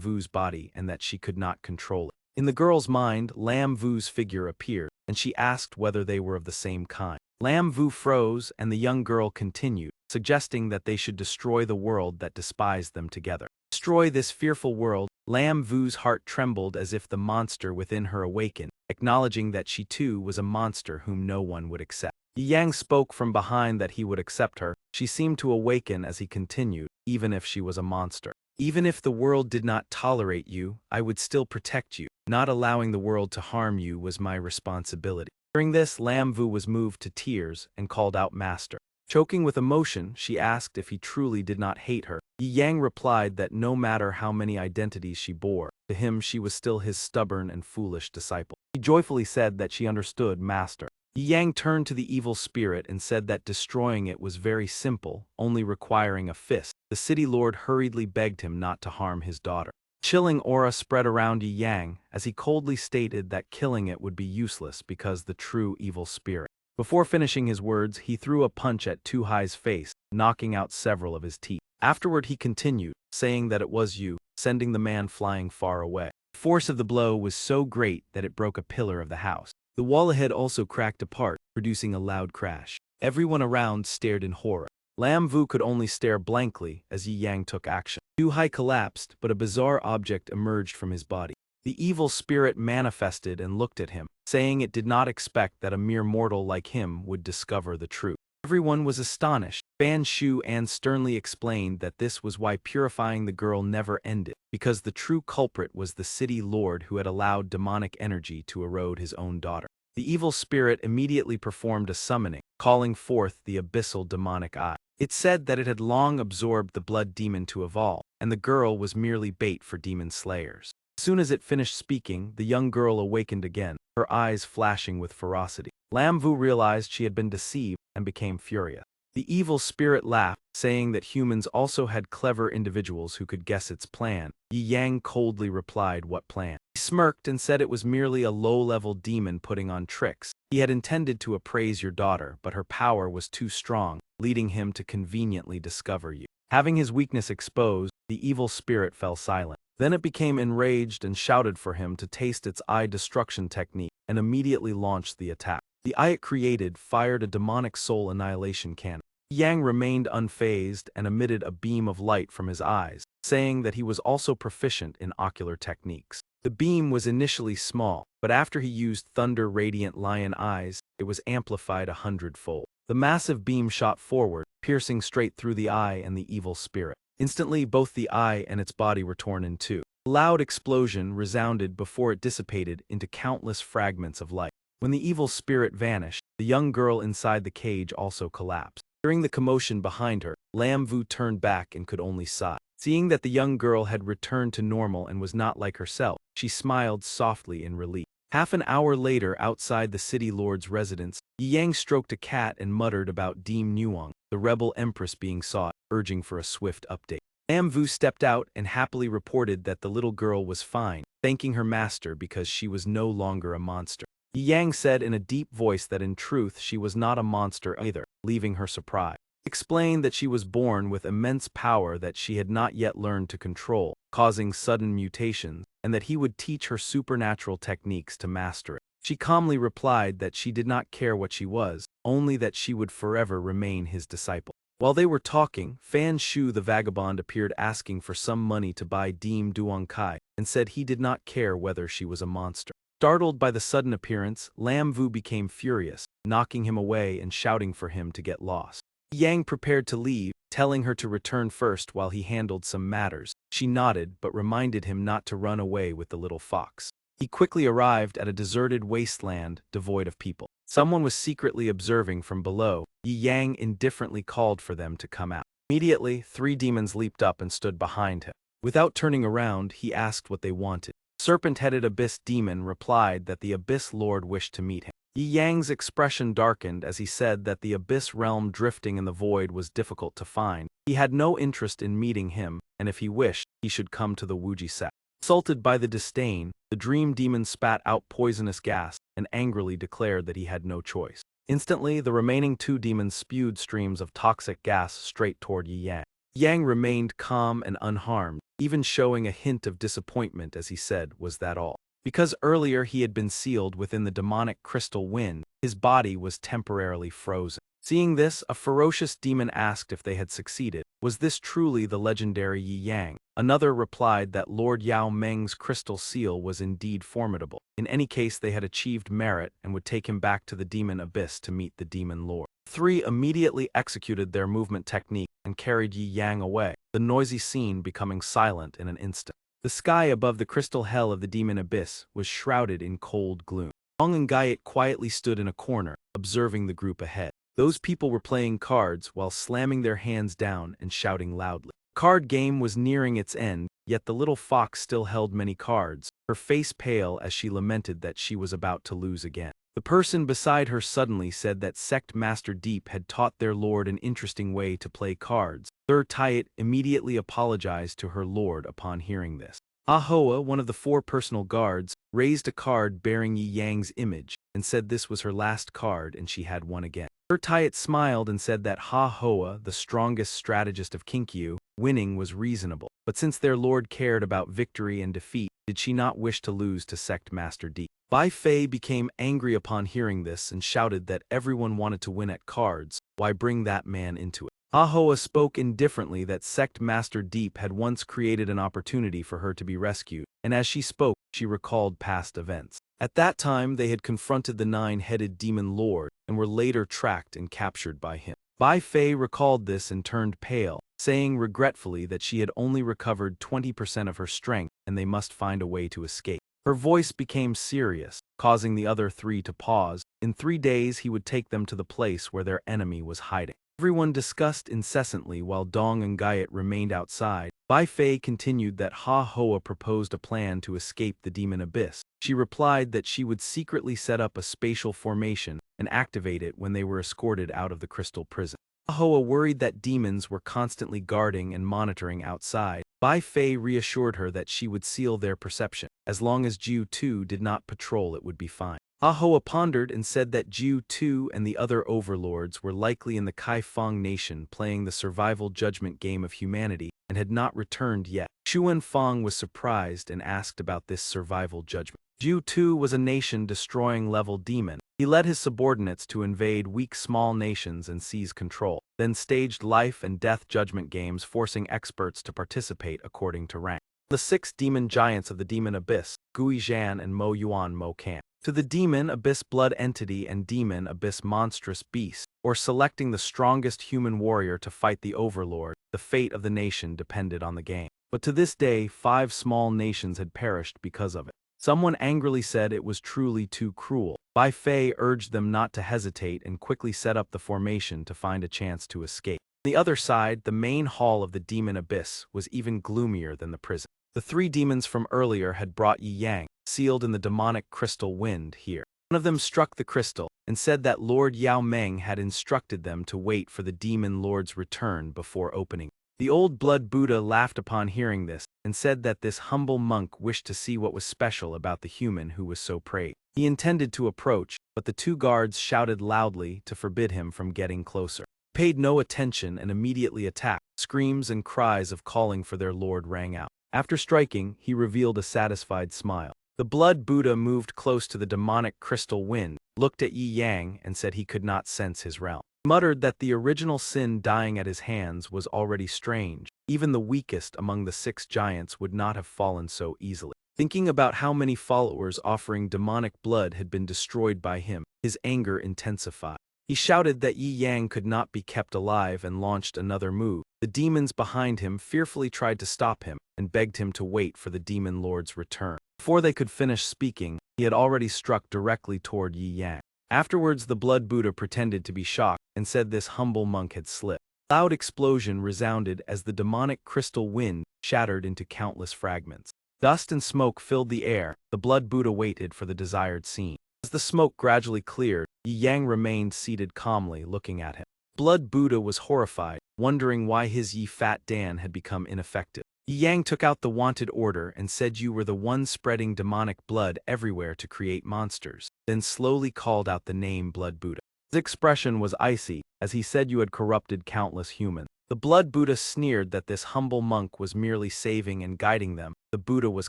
Vu's body and that she could not control it. In the girl's mind, Lam Vu's figure appeared, and she asked whether they were of the same kind. Lam Vu froze, and the young girl continued, suggesting that they should destroy the world that despised them together. Destroy this fearful world. Lam Vu's heart trembled as if the monster within her awakened, acknowledging that she too was a monster whom no one would accept. Yang spoke from behind that he would accept her. She seemed to awaken as he continued, even if she was a monster. Even if the world did not tolerate you, I would still protect you. Not allowing the world to harm you was my responsibility. During this, Lam Vu was moved to tears and called out Master. Choking with emotion, she asked if he truly did not hate her. Yang replied that no matter how many identities she bore, to him she was still his stubborn and foolish disciple. He joyfully said that she understood Master. Yang turned to the evil spirit and said that destroying it was very simple, only requiring a fist. The city lord hurriedly begged him not to harm his daughter. Chilling aura spread around Yang as he coldly stated that killing it would be useless because the true evil spirit. Before finishing his words, he threw a punch at Tu Hai's face, knocking out several of his teeth. Afterward he continued, saying that it was you, sending the man flying far away. The force of the blow was so great that it broke a pillar of the house. The wall ahead also cracked apart, producing a loud crash. Everyone around stared in horror. Lam Vu could only stare blankly as Yi Yang took action. Tu Hai collapsed, but a bizarre object emerged from his body. The evil spirit manifested and looked at him, saying it did not expect that a mere mortal like him would discover the truth. Everyone was astonished. Ban Shu An sternly explained that this was why purifying the girl never ended, because the true culprit was the city lord who had allowed demonic energy to erode his own daughter. The evil spirit immediately performed a summoning, calling forth the abyssal demonic eye. It said that it had long absorbed the blood demon to evolve, and the girl was merely bait for demon slayers. As soon as it finished speaking, the young girl awakened again, her eyes flashing with ferocity. Lam Vu realized she had been deceived and became furious. The evil spirit laughed, saying that humans also had clever individuals who could guess its plan. Yi Yang coldly replied what plan. He smirked and said it was merely a low-level demon putting on tricks. He had intended to appraise your daughter, but her power was too strong, leading him to conveniently discover you. Having his weakness exposed, the evil spirit fell silent. Then it became enraged and shouted for him to taste its eye destruction technique and immediately launched the attack. The eye it created fired a demonic soul annihilation cannon. Yang remained unfazed and emitted a beam of light from his eyes, saying that he was also proficient in ocular techniques. The beam was initially small, but after he used thunder radiant lion eyes, it was amplified 100-fold. The massive beam shot forward, piercing straight through the eye and the evil spirit. Instantly, both the eye and its body were torn in two. A loud explosion resounded before it dissipated into countless fragments of light. When the evil spirit vanished, the young girl inside the cage also collapsed. During the commotion behind her, Lam Vu turned back and could only sigh. Seeing that the young girl had returned to normal and was not like herself, she smiled softly in relief. Half an hour later, outside the city lord's residence, Yi Yang stroked a cat and muttered about Diem Nuong, the rebel empress being sought, urging for a swift update. Lam Vu stepped out and happily reported that the little girl was fine, thanking her master because she was no longer a monster. Yi Yang said in a deep voice that in truth she was not a monster either, leaving her surprised. He explained that she was born with immense power that she had not yet learned to control, causing sudden mutations, and that he would teach her supernatural techniques to master it. She calmly replied that she did not care what she was, only that she would forever remain his disciple. While they were talking, Fan Shu the vagabond appeared asking for some money to buy Diem Duong Kai, and said he did not care whether she was a monster. Startled by the sudden appearance, Lam Vu became furious, knocking him away and shouting for him to get lost. Yang prepared to leave, telling her to return first while he handled some matters. She nodded but reminded him not to run away with the little fox. He quickly arrived at a deserted wasteland devoid of people. Someone was secretly observing from below. Yi Yang indifferently called for them to come out. Immediately, 3 demons leaped up and stood behind him. Without turning around, he asked what they wanted. Serpent-headed Abyss Demon replied that the Abyss Lord wished to meet him. Yi Yang's expression darkened as he said that the Abyss realm drifting in the void was difficult to find. He had no interest in meeting him, and if he wished, he should come to the Wuji Sect. Insulted by the disdain, the Dream Demon spat out poisonous gas and angrily declared that he had no choice. Instantly, the remaining 2 demons spewed streams of toxic gas straight toward Yi Yang. Yang remained calm and unharmed, even showing a hint of disappointment as he said, "Was that all?" Because earlier he had been sealed within the demonic crystal wind, his body was temporarily frozen. Seeing this, a ferocious demon asked if they had succeeded. Was this truly the legendary Yi Yang? Another replied that Lord Yao Meng's crystal seal was indeed formidable. In any case, they had achieved merit and would take him back to the demon abyss to meet the demon lord. 3 immediately executed their movement technique and carried Yi Yang away, the noisy scene becoming silent in an instant. The sky above the crystal hell of the demon abyss was shrouded in cold gloom. Dong and Gaiet quietly stood in a corner, observing the group ahead. Those people were playing cards while slamming their hands down and shouting loudly. The card game was nearing its end, yet the little fox still held many cards, her face pale as she lamented that she was about to lose again. The person beside her suddenly said that Sect Master Deep had taught their lord an interesting way to play cards. Third Tayet immediately apologized to her lord upon hearing this. Ahoa, one of the 4 personal guards, raised a card bearing Yi Yang's image and said this was her last card and she had won again. Third Tayet smiled and said that Ha Hoa, the strongest strategist of Kinkyu, winning was reasonable. But since their lord cared about victory and defeat, did she not wish to lose to Sect Master Deep? Bai Fei became angry upon hearing this and shouted that everyone wanted to win at cards, why bring that man into it? Ahoa spoke indifferently that Sect Master Deep had once created an opportunity for her to be rescued, and as she spoke, she recalled past events. At that time, they had confronted the 9-headed demon lord and were later tracked and captured by him. Bai Fei recalled this and turned pale, saying regretfully that she had only recovered 20% of her strength and they must find a way to escape. Her voice became serious, causing the other 3 to pause. In 3 days, he would take them to the place where their enemy was hiding. Everyone discussed incessantly while Dong and Gaiet remained outside. Bai Fei continued that Ha Hoa proposed a plan to escape the demon abyss. She replied that she would secretly set up a spatial formation and activate it when they were escorted out of the crystal prison. Ha Hoa worried that demons were constantly guarding and monitoring outside. Bai Fei reassured her that she would seal their perception. As long as Jiu Tu did not patrol, it would be fine. Ahoa pondered and said that Jiu Tu and the other overlords were likely in the Kai Fong nation playing the survival judgment game of humanity and had not returned yet. Xuan Fong was surprised and asked about this survival judgment. Jiu Tu was a nation-destroying level demon. He led his subordinates to invade weak small nations and seize control, then staged life and death judgment games forcing experts to participate according to rank. The 6 demon giants of the demon abyss, Gui Zhan and Mo Yuan Mo Kan, to the demon abyss blood entity and demon abyss monstrous beast, or selecting the strongest human warrior to fight the overlord. The fate of the nation depended on the game. But to this day, 5 small nations had perished because of it. Someone angrily said it was truly too cruel. Bai Fei urged them not to hesitate and quickly set up the formation to find a chance to escape. On the other side, the main hall of the demon abyss was even gloomier than the prison. The 3 demons from earlier had brought Yi Yang, sealed in the demonic crystal wind, here. One of them struck the crystal and said that Lord Yao Meng had instructed them to wait for the demon lord's return before opening. The old blood Buddha laughed upon hearing this and said that this humble monk wished to see what was special about the human who was so praised. He intended to approach, but the 2 guards shouted loudly to forbid him from getting closer. He paid no attention and immediately attacked. Screams and cries of calling for their lord rang out. After striking, he revealed a satisfied smile. The blood Buddha moved close to the demonic crystal wind, looked at Yi Yang and said he could not sense his realm. He muttered that the original sin dying at his hands was already strange. Even the weakest among the 6 giants would not have fallen so easily. Thinking about how many followers offering demonic blood had been destroyed by him, his anger intensified. He shouted that Yi Yang could not be kept alive and launched another move. The demons behind him fearfully tried to stop him and begged him to wait for the demon lord's return. Before they could finish speaking, he had already struck directly toward Yi Yang. Afterwards, the blood Buddha pretended to be shocked and said this humble monk had slipped. A loud explosion resounded as the demonic crystal wind shattered into countless fragments. Dust and smoke filled the air. The blood Buddha waited for the desired scene. As the smoke gradually cleared, Yi Yang remained seated calmly, looking at him. Blood Buddha was horrified, wondering why his Yi Fat Dan had become ineffective. Yi Yang took out the wanted order and said you were the one spreading demonic blood everywhere to create monsters, then slowly called out the name Blood Buddha. His expression was icy, as he said you had corrupted countless humans. The blood Buddha sneered that this humble monk was merely saving and guiding them. The Buddha was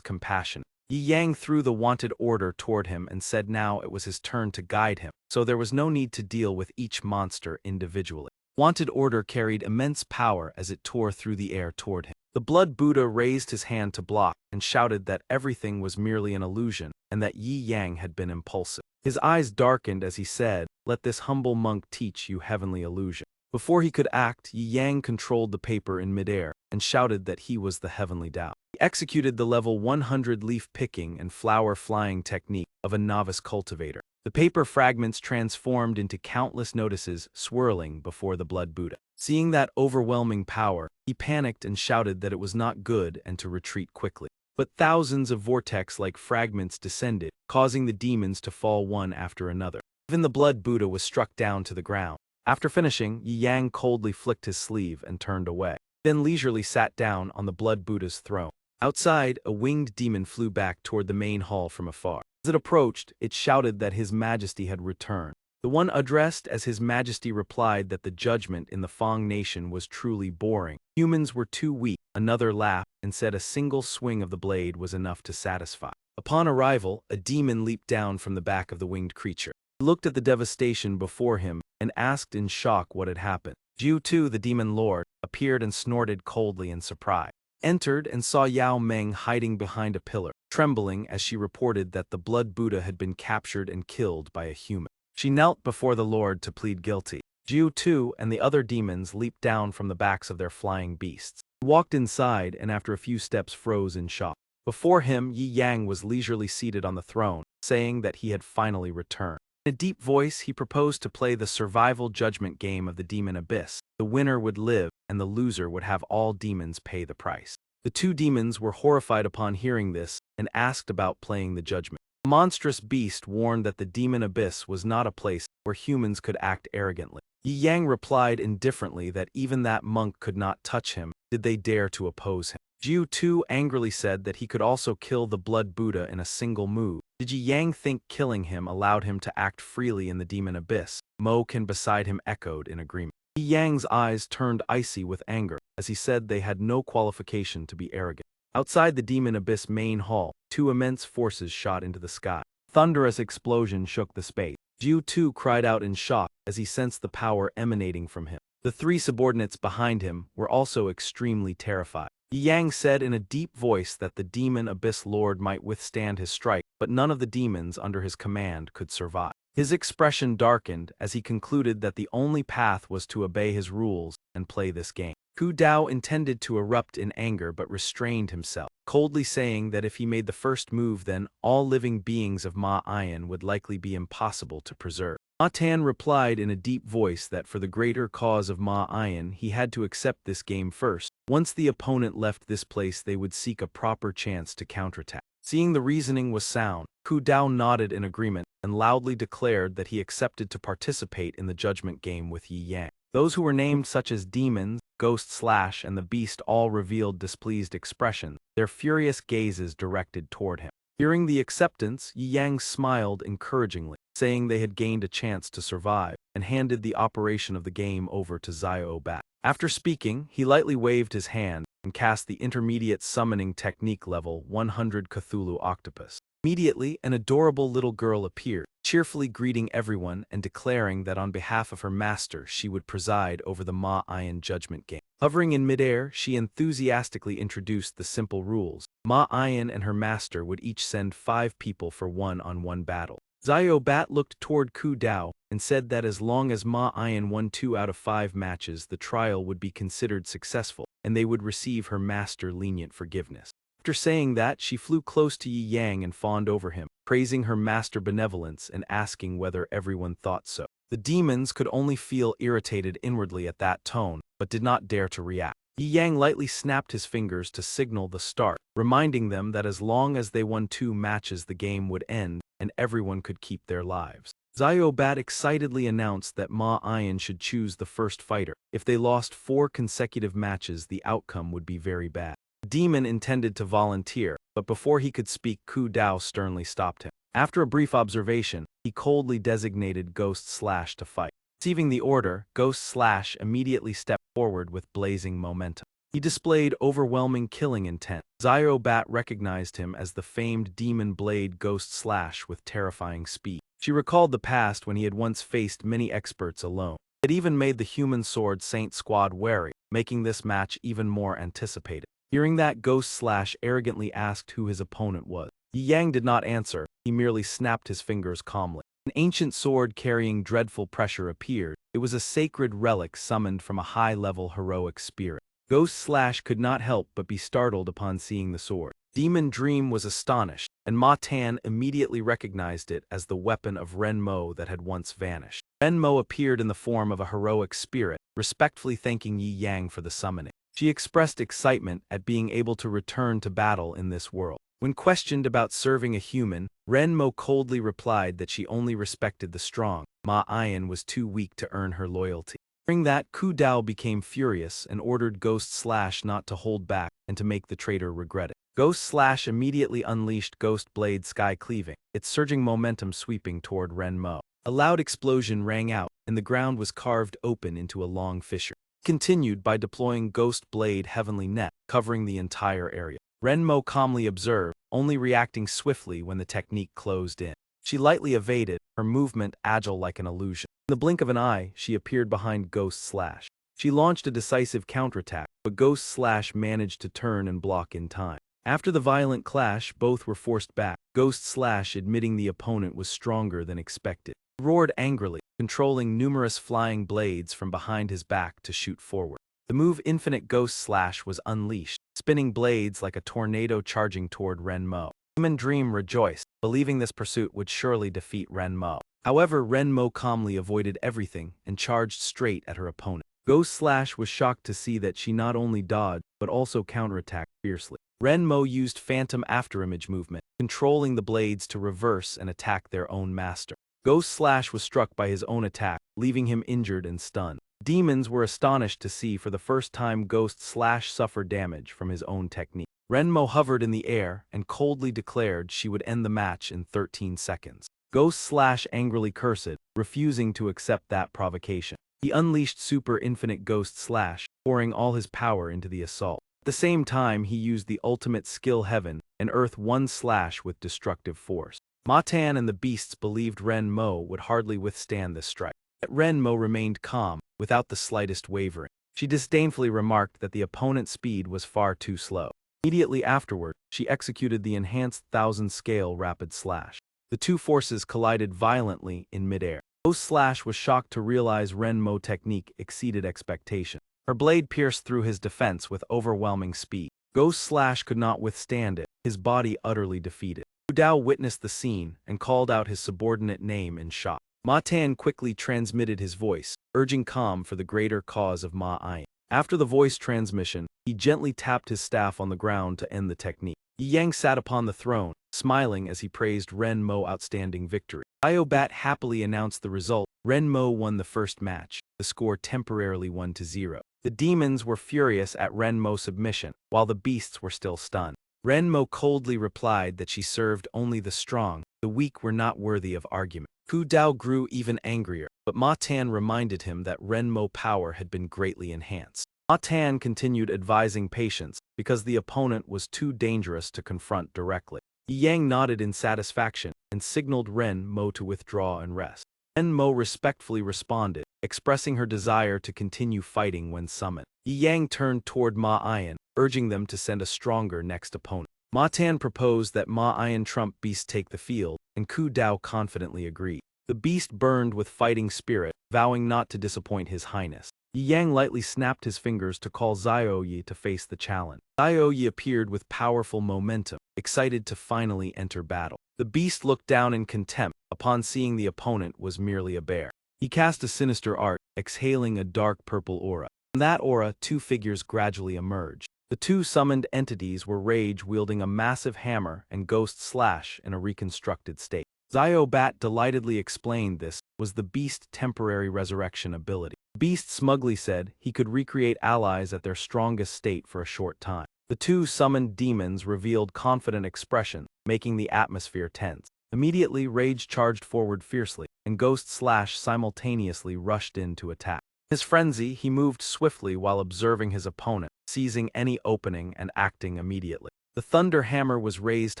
compassionate. Yi Yang threw the wanted order toward him and said now it was his turn to guide him, so there was no need to deal with each monster individually. Wanted order carried immense power as it tore through the air toward him. The blood Buddha raised his hand to block and shouted that everything was merely an illusion and that Yi Yang had been impulsive. His eyes darkened as he said, "Let this humble monk teach you heavenly illusion." Before he could act, Yi Yang controlled the paper in midair and shouted that he was the heavenly Tao. He executed the level 100 leaf picking and flower flying technique of a novice cultivator. The paper fragments transformed into countless notices swirling before the blood Buddha. Seeing that overwhelming power, he panicked and shouted that it was not good and to retreat quickly. But thousands of vortex-like fragments descended, causing the demons to fall one after another. Even the blood Buddha was struck down to the ground. After finishing, Yi Yang coldly flicked his sleeve and turned away, then leisurely sat down on the blood Buddha's throne. Outside, a winged demon flew back toward the main hall from afar. As it approached, it shouted that His Majesty had returned. The one addressed as His Majesty replied that the judgment in the Fang nation was truly boring. Humans were too weak. Another laughed and said a single swing of the blade was enough to satisfy. Upon arrival, a demon leaped down from the back of the winged creature. He looked at the devastation before him and asked in shock what had happened. Jiu Tu, the demon lord, appeared and snorted coldly in surprise. Entered and saw Yao Meng hiding behind a pillar, trembling as she reported that the blood Buddha had been captured and killed by a human. She knelt before the Lord to plead guilty. Jiu Tu and the other demons leaped down from the backs of their flying beasts. He walked inside and after a few steps froze in shock. Before him, Yi Yang was leisurely seated on the throne, saying that he had finally returned. In a deep voice, he proposed to play the survival judgment game of the demon abyss. The winner would live, and the loser would have all demons pay the price. The 2 demons were horrified upon hearing this and asked about playing the judgment. The monstrous beast warned that the demon abyss was not a place where humans could act arrogantly. Yi Yang replied indifferently that even that monk could not touch him did they dare to oppose him. Jiu Tu angrily said that he could also kill the blood Buddha in a single move. Did Yi Yang think killing him allowed him to act freely in the demon abyss? Moken beside him echoed in agreement. Yi Yang's eyes turned icy with anger, as he said they had no qualification to be arrogant. Outside the demon abyss main hall, 2 immense forces shot into the sky. Thunderous explosion shook the space. Jiu Tu cried out in shock as he sensed the power emanating from him. The 3 subordinates behind him were also extremely terrified. Yi Yang said in a deep voice that the demon abyss lord might withstand his strike, but none of the demons under his command could survive. His expression darkened as he concluded that the only path was to obey his rules and play this game. Ku Dao intended to erupt in anger but restrained himself, coldly saying that if he made the first move then all living beings of Ma Ayan would likely be impossible to preserve. Ma Tan replied in a deep voice that for the greater cause of Ma Ayan he had to accept this game first. Once the opponent left this place they would seek a proper chance to counterattack. Seeing the reasoning was sound, Ku Dao nodded in agreement and loudly declared that he accepted to participate in the judgment game with Yi Yang. Those who were named such as demons, Ghost / and the Beast all revealed displeased expressions, their furious gazes directed toward him. Hearing the acceptance, Yi Yang smiled encouragingly, saying they had gained a chance to survive, and handed the operation of the game over to Xiao Bat. After speaking, he lightly waved his hand and cast the intermediate summoning technique level 100 Cthulhu Octopus. Immediately, an adorable little girl appeared, cheerfully greeting everyone and declaring that on behalf of her master she would preside over the Ma Ayan judgment game. Hovering in midair, she enthusiastically introduced the simple rules. Ma Ayan and her master would each send 5 people for one-on-one battle. Xiao Bat looked toward Ku Dao and said that as long as Ma Ayan won 2 out of 5 matches, the trial would be considered successful, and they would receive her master lenient forgiveness. After saying that, she flew close to Yi Yang and fawned over him, praising her master benevolence and asking whether everyone thought so. The demons could only feel irritated inwardly at that tone, but did not dare to react. Yi Yang lightly snapped his fingers to signal the start, reminding them that as long as they won 2 matches the game would end, and everyone could keep their lives. Xiao Bat excitedly announced that Ma Ayan should choose the first fighter. If they lost 4 consecutive matches, the outcome would be very bad. The demon intended to volunteer, but before he could speak, Ku Dao sternly stopped him. After a brief observation, he coldly designated Ghost / to fight. Receiving the order, Ghost / immediately stepped forward with blazing momentum. He displayed overwhelming killing intent. Xiao Bat recognized him as the famed demon blade Ghost / with terrifying speed. She recalled the past when he had once faced many experts alone. It even made the human sword Saint Squad wary, making this match even more anticipated. Hearing that, Ghost / arrogantly asked who his opponent was. Yi Yang did not answer, he merely snapped his fingers calmly. An ancient sword carrying dreadful pressure appeared. It was a sacred relic summoned from a high-level heroic spirit. Ghost / could not help but be startled upon seeing the sword. Demon Dream was astonished, and Ma Tan immediately recognized it as the weapon of Ren Mo that had once vanished. Ren Mo appeared in the form of a heroic spirit, respectfully thanking Yi Yang for the summoning. She expressed excitement at being able to return to battle in this world. When questioned about serving a human, Ren Mo coldly replied that she only respected the strong. Ma Ayan was too weak to earn her loyalty. Hearing that, Ku Dao became furious and ordered Ghost / not to hold back and to make the traitor regret it. Ghost / immediately unleashed Ghost Blade Sky Cleaving, its surging momentum sweeping toward Ren Mo. A loud explosion rang out, and the ground was carved open into a long fissure. Continued by deploying Ghost Blade Heavenly Net, covering the entire area. Ren Mo calmly observed, only reacting swiftly when the technique closed in. She lightly evaded, her movement agile like an illusion. In the blink of an eye, she appeared behind Ghost / She launched a decisive counterattack, but Ghost / managed to turn and block in time. After the violent clash, both were forced back, Ghost / admitting the opponent was stronger than expected. He roared angrily, controlling numerous flying blades from behind his back to shoot forward. The move Infinite Ghost / was unleashed, spinning blades like a tornado charging toward Ren Mo. Demon Dream rejoiced, believing this pursuit would surely defeat Ren Mo. However, Ren Mo calmly avoided everything and charged straight at her opponent. Ghost / was shocked to see that she not only dodged, but also counterattacked fiercely. Ren Mo used Phantom Afterimage movement, controlling the blades to reverse and attack their own master. Ghost / was struck by his own attack, leaving him injured and stunned. Demons were astonished to see for the first time Ghost / suffer damage from his own technique. Ren Mo hovered in the air and coldly declared she would end the match in 13 seconds. Ghost / angrily cursed, refusing to accept that provocation. He unleashed Super Infinite Ghost / pouring all his power into the assault. At the same time, he used the ultimate skill Heaven and Earth 1 / with destructive force. Ma Tan and the beasts believed Ren Mo would hardly withstand this strike. Yet Ren Mo remained calm, without the slightest wavering. She disdainfully remarked that the opponent's speed was far too slow. Immediately afterward, she executed the enhanced 1000-scale rapid slash. The two forces collided violently in midair. Ghost Slash was shocked to realize Renmo technique exceeded expectation. Her blade pierced through his defense with overwhelming speed. Ghost Slash could not withstand it, his body utterly defeated. Hu Dao witnessed the scene and called out his subordinate name in shock. Ma Tan quickly transmitted his voice, urging calm for the greater cause of Ma Ayan. After the voice transmission, he gently tapped his staff on the ground to end the technique. Yi Yang sat upon the throne, smiling as he praised Ren Mo's outstanding victory. Io Bat happily announced the result. Ren Mo won the first match, the score temporarily 1-0. The demons were furious at Ren Mo's submission, while the beasts were still stunned. Ren Mo coldly replied that she served only the strong, the weak were not worthy of argument. Hu Dao grew even angrier, but Ma Tan reminded him that Ren Mo's power had been greatly enhanced. Ma Tan continued advising patience because the opponent was too dangerous to confront directly. Yi Yang nodded in satisfaction and signaled Ren Mo to withdraw and rest. Ren Mo respectfully responded, expressing her desire to continue fighting when summoned. Yi Yang turned toward Ma Ayan, urging them to send a stronger next opponent. Ma Tan proposed that Ma Ayan trump beast take the field, and Hu Dao confidently agreed. The beast burned with fighting spirit, vowing not to disappoint his highness. Yi Yang lightly snapped his fingers to call Xiao Yi to face the challenge. Xiao Yi appeared with powerful momentum, excited to finally enter battle. The beast looked down in contempt upon seeing the opponent was merely a bear. He cast a sinister art, exhaling a dark purple aura. From that aura, two figures gradually emerged. The two summoned entities were Rage wielding a massive hammer and Ghost Slash in a reconstructed state. Xiao Bat delightedly explained this was the beast's temporary resurrection ability. The beast smugly said he could recreate allies at their strongest state for a short time. The two summoned demons revealed confident expression, making the atmosphere tense. Immediately, Rage charged forward fiercely, and Ghost Slash simultaneously rushed in to attack. In his frenzy, he moved swiftly while observing his opponent, seizing any opening and acting immediately. The thunder hammer was raised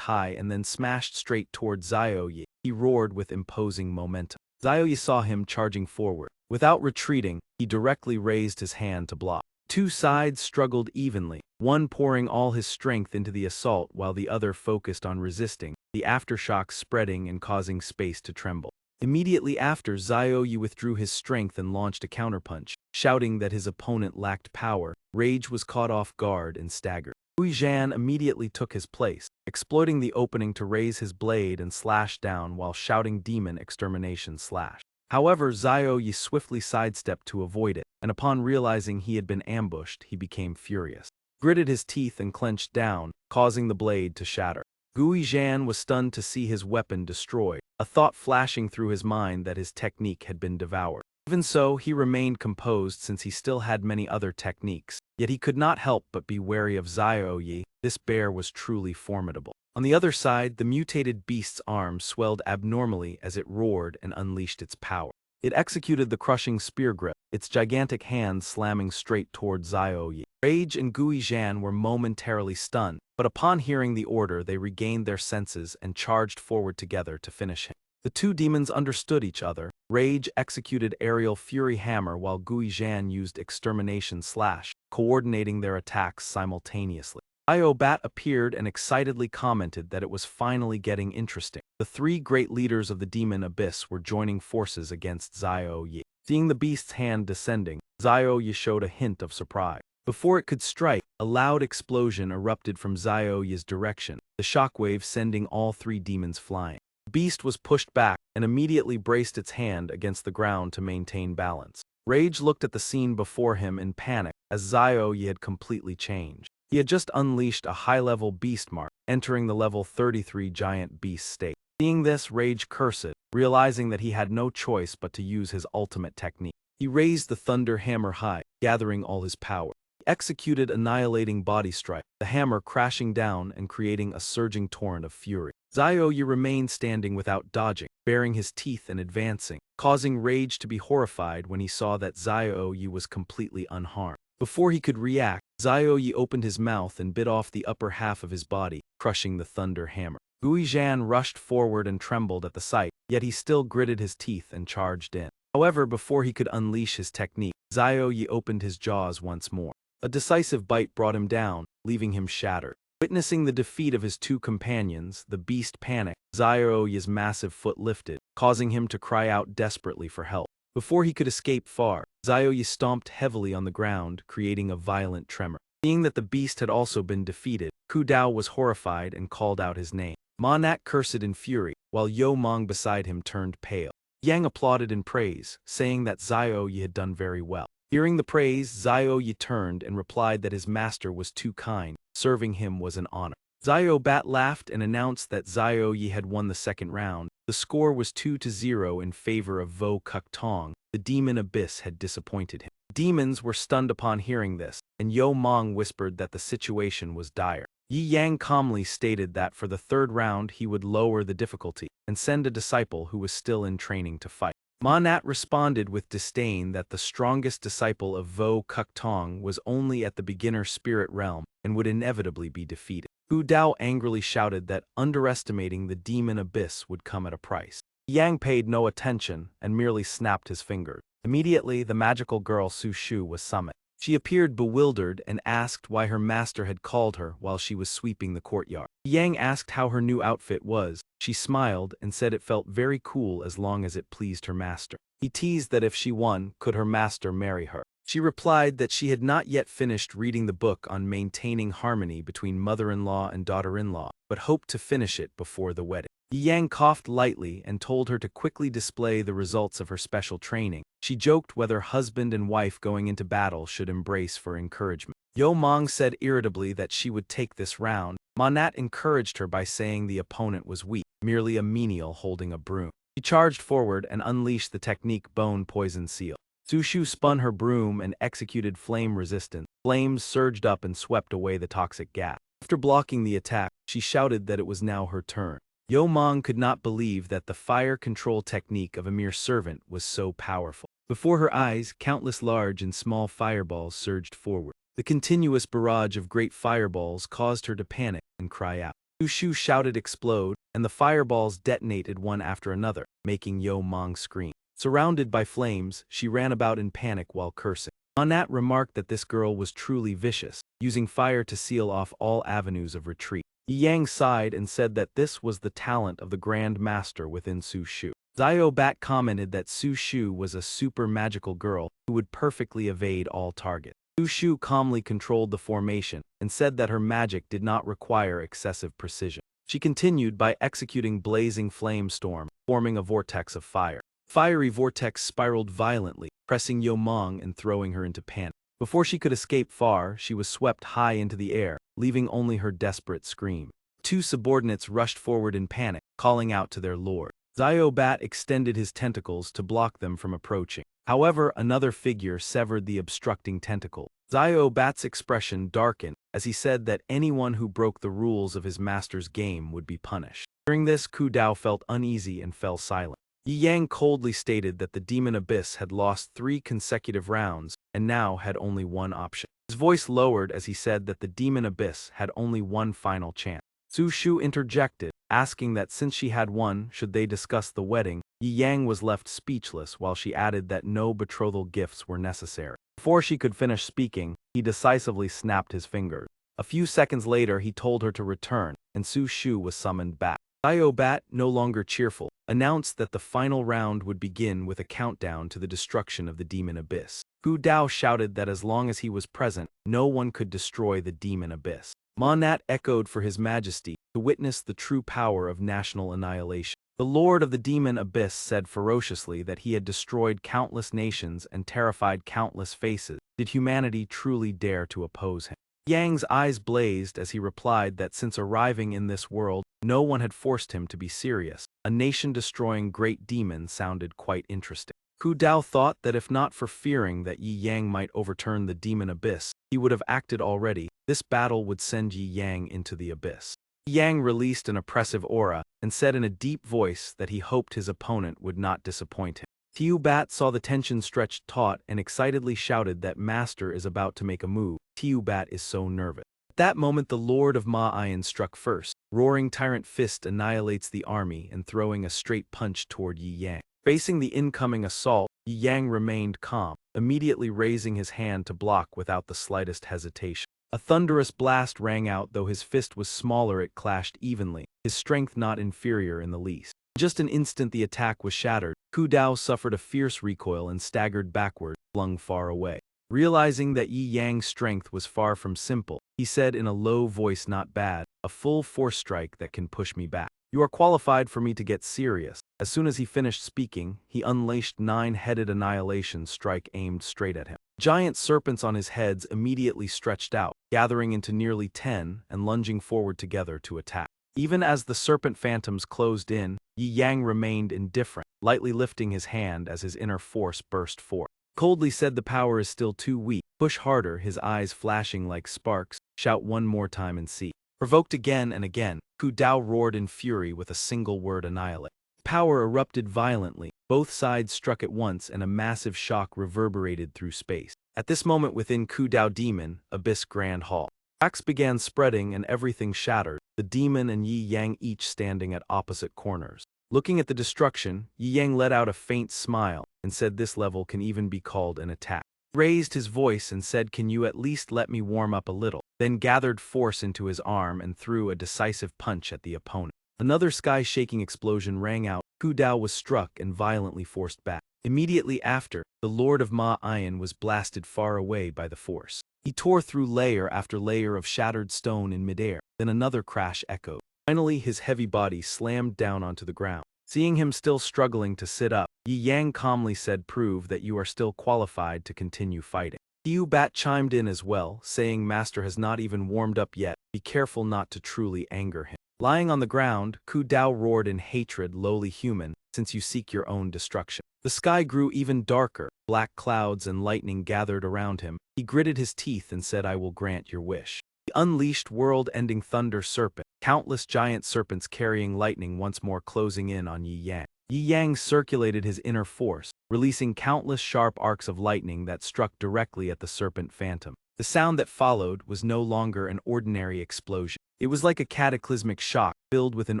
high and then smashed straight toward Xiao Yi. He roared with imposing momentum. Xiao Yi saw him charging forward. Without retreating, he directly raised his hand to block. Two sides struggled evenly, one pouring all his strength into the assault while the other focused on resisting, the aftershocks spreading and causing space to tremble. Immediately after, Xiao Yi withdrew his strength and launched a counterpunch, shouting that his opponent lacked power. Rage was caught off guard and staggered. Hui Zhan immediately took his place, exploiting the opening to raise his blade and slash down while shouting demon extermination slash. However, Xiao Yi swiftly sidestepped to avoid it, and upon realizing he had been ambushed, he became furious. He gritted his teeth and clenched down, causing the blade to shatter. Hui Zhan was stunned to see his weapon destroyed, a thought flashing through his mind that his technique had been devoured. Even so, he remained composed since he still had many other techniques, yet he could not help but be wary of Xiao Yi. This bear was truly formidable. On the other side, the mutated beast's arms swelled abnormally as it roared and unleashed its power. It executed the crushing spear grip, its gigantic hands slamming straight toward Xiao Yi. Rage and Gui Zhan were momentarily stunned, but upon hearing the order they regained their senses and charged forward together to finish him. The two demons understood each other. Rage executed aerial fury hammer while Gui Zhan used extermination slash, coordinating their attacks simultaneously. Io Bat appeared and excitedly commented that it was finally getting interesting. The three great leaders of the demon abyss were joining forces against Xiao Yi. Seeing the beast's hand descending, Xiao Yi showed a hint of surprise. Before it could strike, a loud explosion erupted from Xiao Yi's direction, the shockwave sending all three demons flying. The beast was pushed back and immediately braced its hand against the ground to maintain balance. Rage looked at the scene before him in panic as Xiao Yi had completely changed. He had just unleashed a high-level beast mark, entering the level 33 giant beast state. Seeing this, Rage cursed, realizing that he had no choice but to use his ultimate technique. He raised the thunder hammer high, gathering all his power. He executed annihilating body strike, the hammer crashing down and creating a surging torrent of fury. Xiao Yi remained standing without dodging, baring his teeth and advancing, causing Rage to be horrified when he saw that Xiao Yi was completely unharmed. Before he could react, Xiao Yi opened his mouth and bit off the upper half of his body, crushing the thunder hammer. Gui Zhan rushed forward and trembled at the sight, yet he still gritted his teeth and charged in. However, before he could unleash his technique, Xiao Yi opened his jaws once more. A decisive bite brought him down, leaving him shattered. Witnessing the defeat of his two companions, the beast panicked. Zio's massive foot lifted, causing him to cry out desperately for help. Before he could escape far, Zio stomped heavily on the ground, creating a violent tremor. Seeing that the beast had also been defeated, Ku Dao was horrified and called out his name. Manat cursed in fury, while Yo Mong beside him turned pale. Yang applauded in praise, saying that Zio had done very well. Hearing the praise, Zio turned and replied that his master was too kind, serving him was an honor. Zio laughed and announced that Zio had won the second round. The score was 2-0 in favor of Vo Kuk Tong. The demon abyss had disappointed him. Demons were stunned upon hearing this, and Yo Mong whispered that the situation was dire. Yi Yang calmly stated that for the third round he would lower the difficulty and send a disciple who was still in training to fight. Manat responded with disdain that the strongest disciple of Vo Kuk Tong was only at the beginner spirit realm and would inevitably be defeated. Hu Dao angrily shouted that underestimating the demon abyss would come at a price. Yang paid no attention and merely snapped his fingers. Immediately, the magical girl Su Shu was summoned. She appeared bewildered and asked why her master had called her while she was sweeping the courtyard. Yang asked how her new outfit was. She smiled and said it felt very cool as long as it pleased her master. He teased that if she won, could her master marry her. She replied that she had not yet finished reading the book on maintaining harmony between mother-in-law and daughter-in-law, but hoped to finish it before the wedding. Yang coughed lightly and told her to quickly display the results of her special training. She joked whether husband and wife going into battle should embrace for encouragement. Yo Mong said irritably that she would take this round. Manat encouraged her by saying the opponent was weak, merely a menial holding a broom. She charged forward and unleashed the technique Bone Poison Seal. Su Shu spun her broom and executed flame resistance. Flames surged up and swept away the toxic gas. After blocking the attack, she shouted that it was now her turn. Yo Mong could not believe that the fire control technique of a mere servant was so powerful. Before her eyes, countless large and small fireballs surged forward. The continuous barrage of great fireballs caused her to panic and cry out. Su Shu shouted explode, and the fireballs detonated one after another, making Yo Mong scream. Surrounded by flames, she ran about in panic while cursing. Manat remarked that this girl was truly vicious, using fire to seal off all avenues of retreat. Yang sighed and said that this was the talent of the Grand Master within Su Shu. Zio commented that Su Shu was a super magical girl who would perfectly evade all targets. Su Shu calmly controlled the formation and said that her magic did not require excessive precision. She continued by executing blazing flame storm, forming a vortex of fire. Fiery vortex spiraled violently, pressing Yo Mong and throwing her into panic. Before she could escape far, she was swept high into the air, leaving only her desperate scream. Two subordinates rushed forward in panic, calling out to their lord. Zio extended his tentacles to block them from approaching. However, another figure severed the obstructing tentacle. Zio's expression darkened as he said that anyone who broke the rules of his master's game would be punished. During this, Ku Dao felt uneasy and fell silent. Yi Yang coldly stated that the demon abyss had lost 3 consecutive rounds and now had only one option. His voice lowered as he said that the demon abyss had only one final chance. Su Shu interjected, asking that since she had won, should they discuss the wedding. Yi Yang was left speechless while she added that no betrothal gifts were necessary. Before she could finish speaking, he decisively snapped his fingers. A few seconds later, he told her to return, and Su Shu was summoned back. Zio, no longer cheerful, announced that the final round would begin with a countdown to the destruction of the demon abyss. Hu Dao shouted that as long as he was present, no one could destroy the demon abyss. Manat echoed for his majesty to witness the true power of national annihilation. The lord of the demon abyss said ferociously that he had destroyed countless nations and terrified countless faces. Did humanity truly dare to oppose him? Yang's eyes blazed as he replied that since arriving in this world, no one had forced him to be serious. A nation-destroying great demon sounded quite interesting. Hu Dao thought that if not for fearing that Yi Yang might overturn the demon abyss, he would have acted already. This battle would send Yi Yang into the abyss. Yi Yang released an oppressive aura and said in a deep voice that he hoped his opponent would not disappoint him. Tiu Bat saw the tension stretched taut and excitedly shouted that Master is about to make a move. Tiu Bat is so nervous. At that moment the Lord of Ma Iron struck first. Roaring Tyrant Fist annihilates the army and throwing a straight punch toward Yi Yang. Facing the incoming assault, Yi Yang remained calm, immediately raising his hand to block without the slightest hesitation. A thunderous blast rang out. Though his fist was smaller, it clashed evenly, his strength not inferior in the least. In just an instant the attack was shattered. Ku Dao suffered a fierce recoil and staggered backward, flung far away. Realizing that Yi Yang's strength was far from simple, he said in a low voice, "Not bad, a full force strike that can push me back. You are qualified for me to get serious." As soon as he finished speaking, he unleashed 9-headed annihilation strike aimed straight at him. Giant serpents on his heads immediately stretched out, gathering into nearly 10 and lunging forward together to attack. Even as the serpent phantoms closed in, Yi Yang remained indifferent, lightly lifting his hand as his inner force burst forth. Coldly said, "The power is still too weak. Push harder," his eyes flashing like sparks. "Shout one more time and see." Provoked again and again, Ku Dao roared in fury with a single word: "Annihilate." Power erupted violently. Both sides struck at once and a massive shock reverberated through space. At this moment within Ku Dao Demon, Abyss Grand Hall, cracks began spreading and everything shattered, the demon and Yi Yang each standing at opposite corners. Looking at the destruction, Yi Yang let out a faint smile and said, "This level can even be called an attack." He raised his voice and said, "Can you at least let me warm up a little?" Then gathered force into his arm and threw a decisive punch at the opponent. Another sky-shaking explosion rang out. Ku Dao was struck and violently forced back. Immediately after, the Lord of Ma Ayan was blasted far away by the force. He tore through layer after layer of shattered stone in midair. Then another crash echoed. Finally, his heavy body slammed down onto the ground. Seeing him still struggling to sit up, Yi Yang calmly said, "Prove that you are still qualified to continue fighting." Tiu Bat chimed in as well, saying, "Master has not even warmed up yet. Be careful not to truly anger him." Lying on the ground, Ku Dao roared in hatred, "Lowly human, since you seek your own destruction." The sky grew even darker. Black clouds and lightning gathered around him. He gritted his teeth and said, "I will grant your wish." He unleashed world-ending thunder serpent, countless giant serpents carrying lightning once more closing in on Yi Yang. Yi Yang circulated his inner force, releasing countless sharp arcs of lightning that struck directly at the serpent phantom. The sound that followed was no longer an ordinary explosion. It was like a cataclysmic shock, filled with an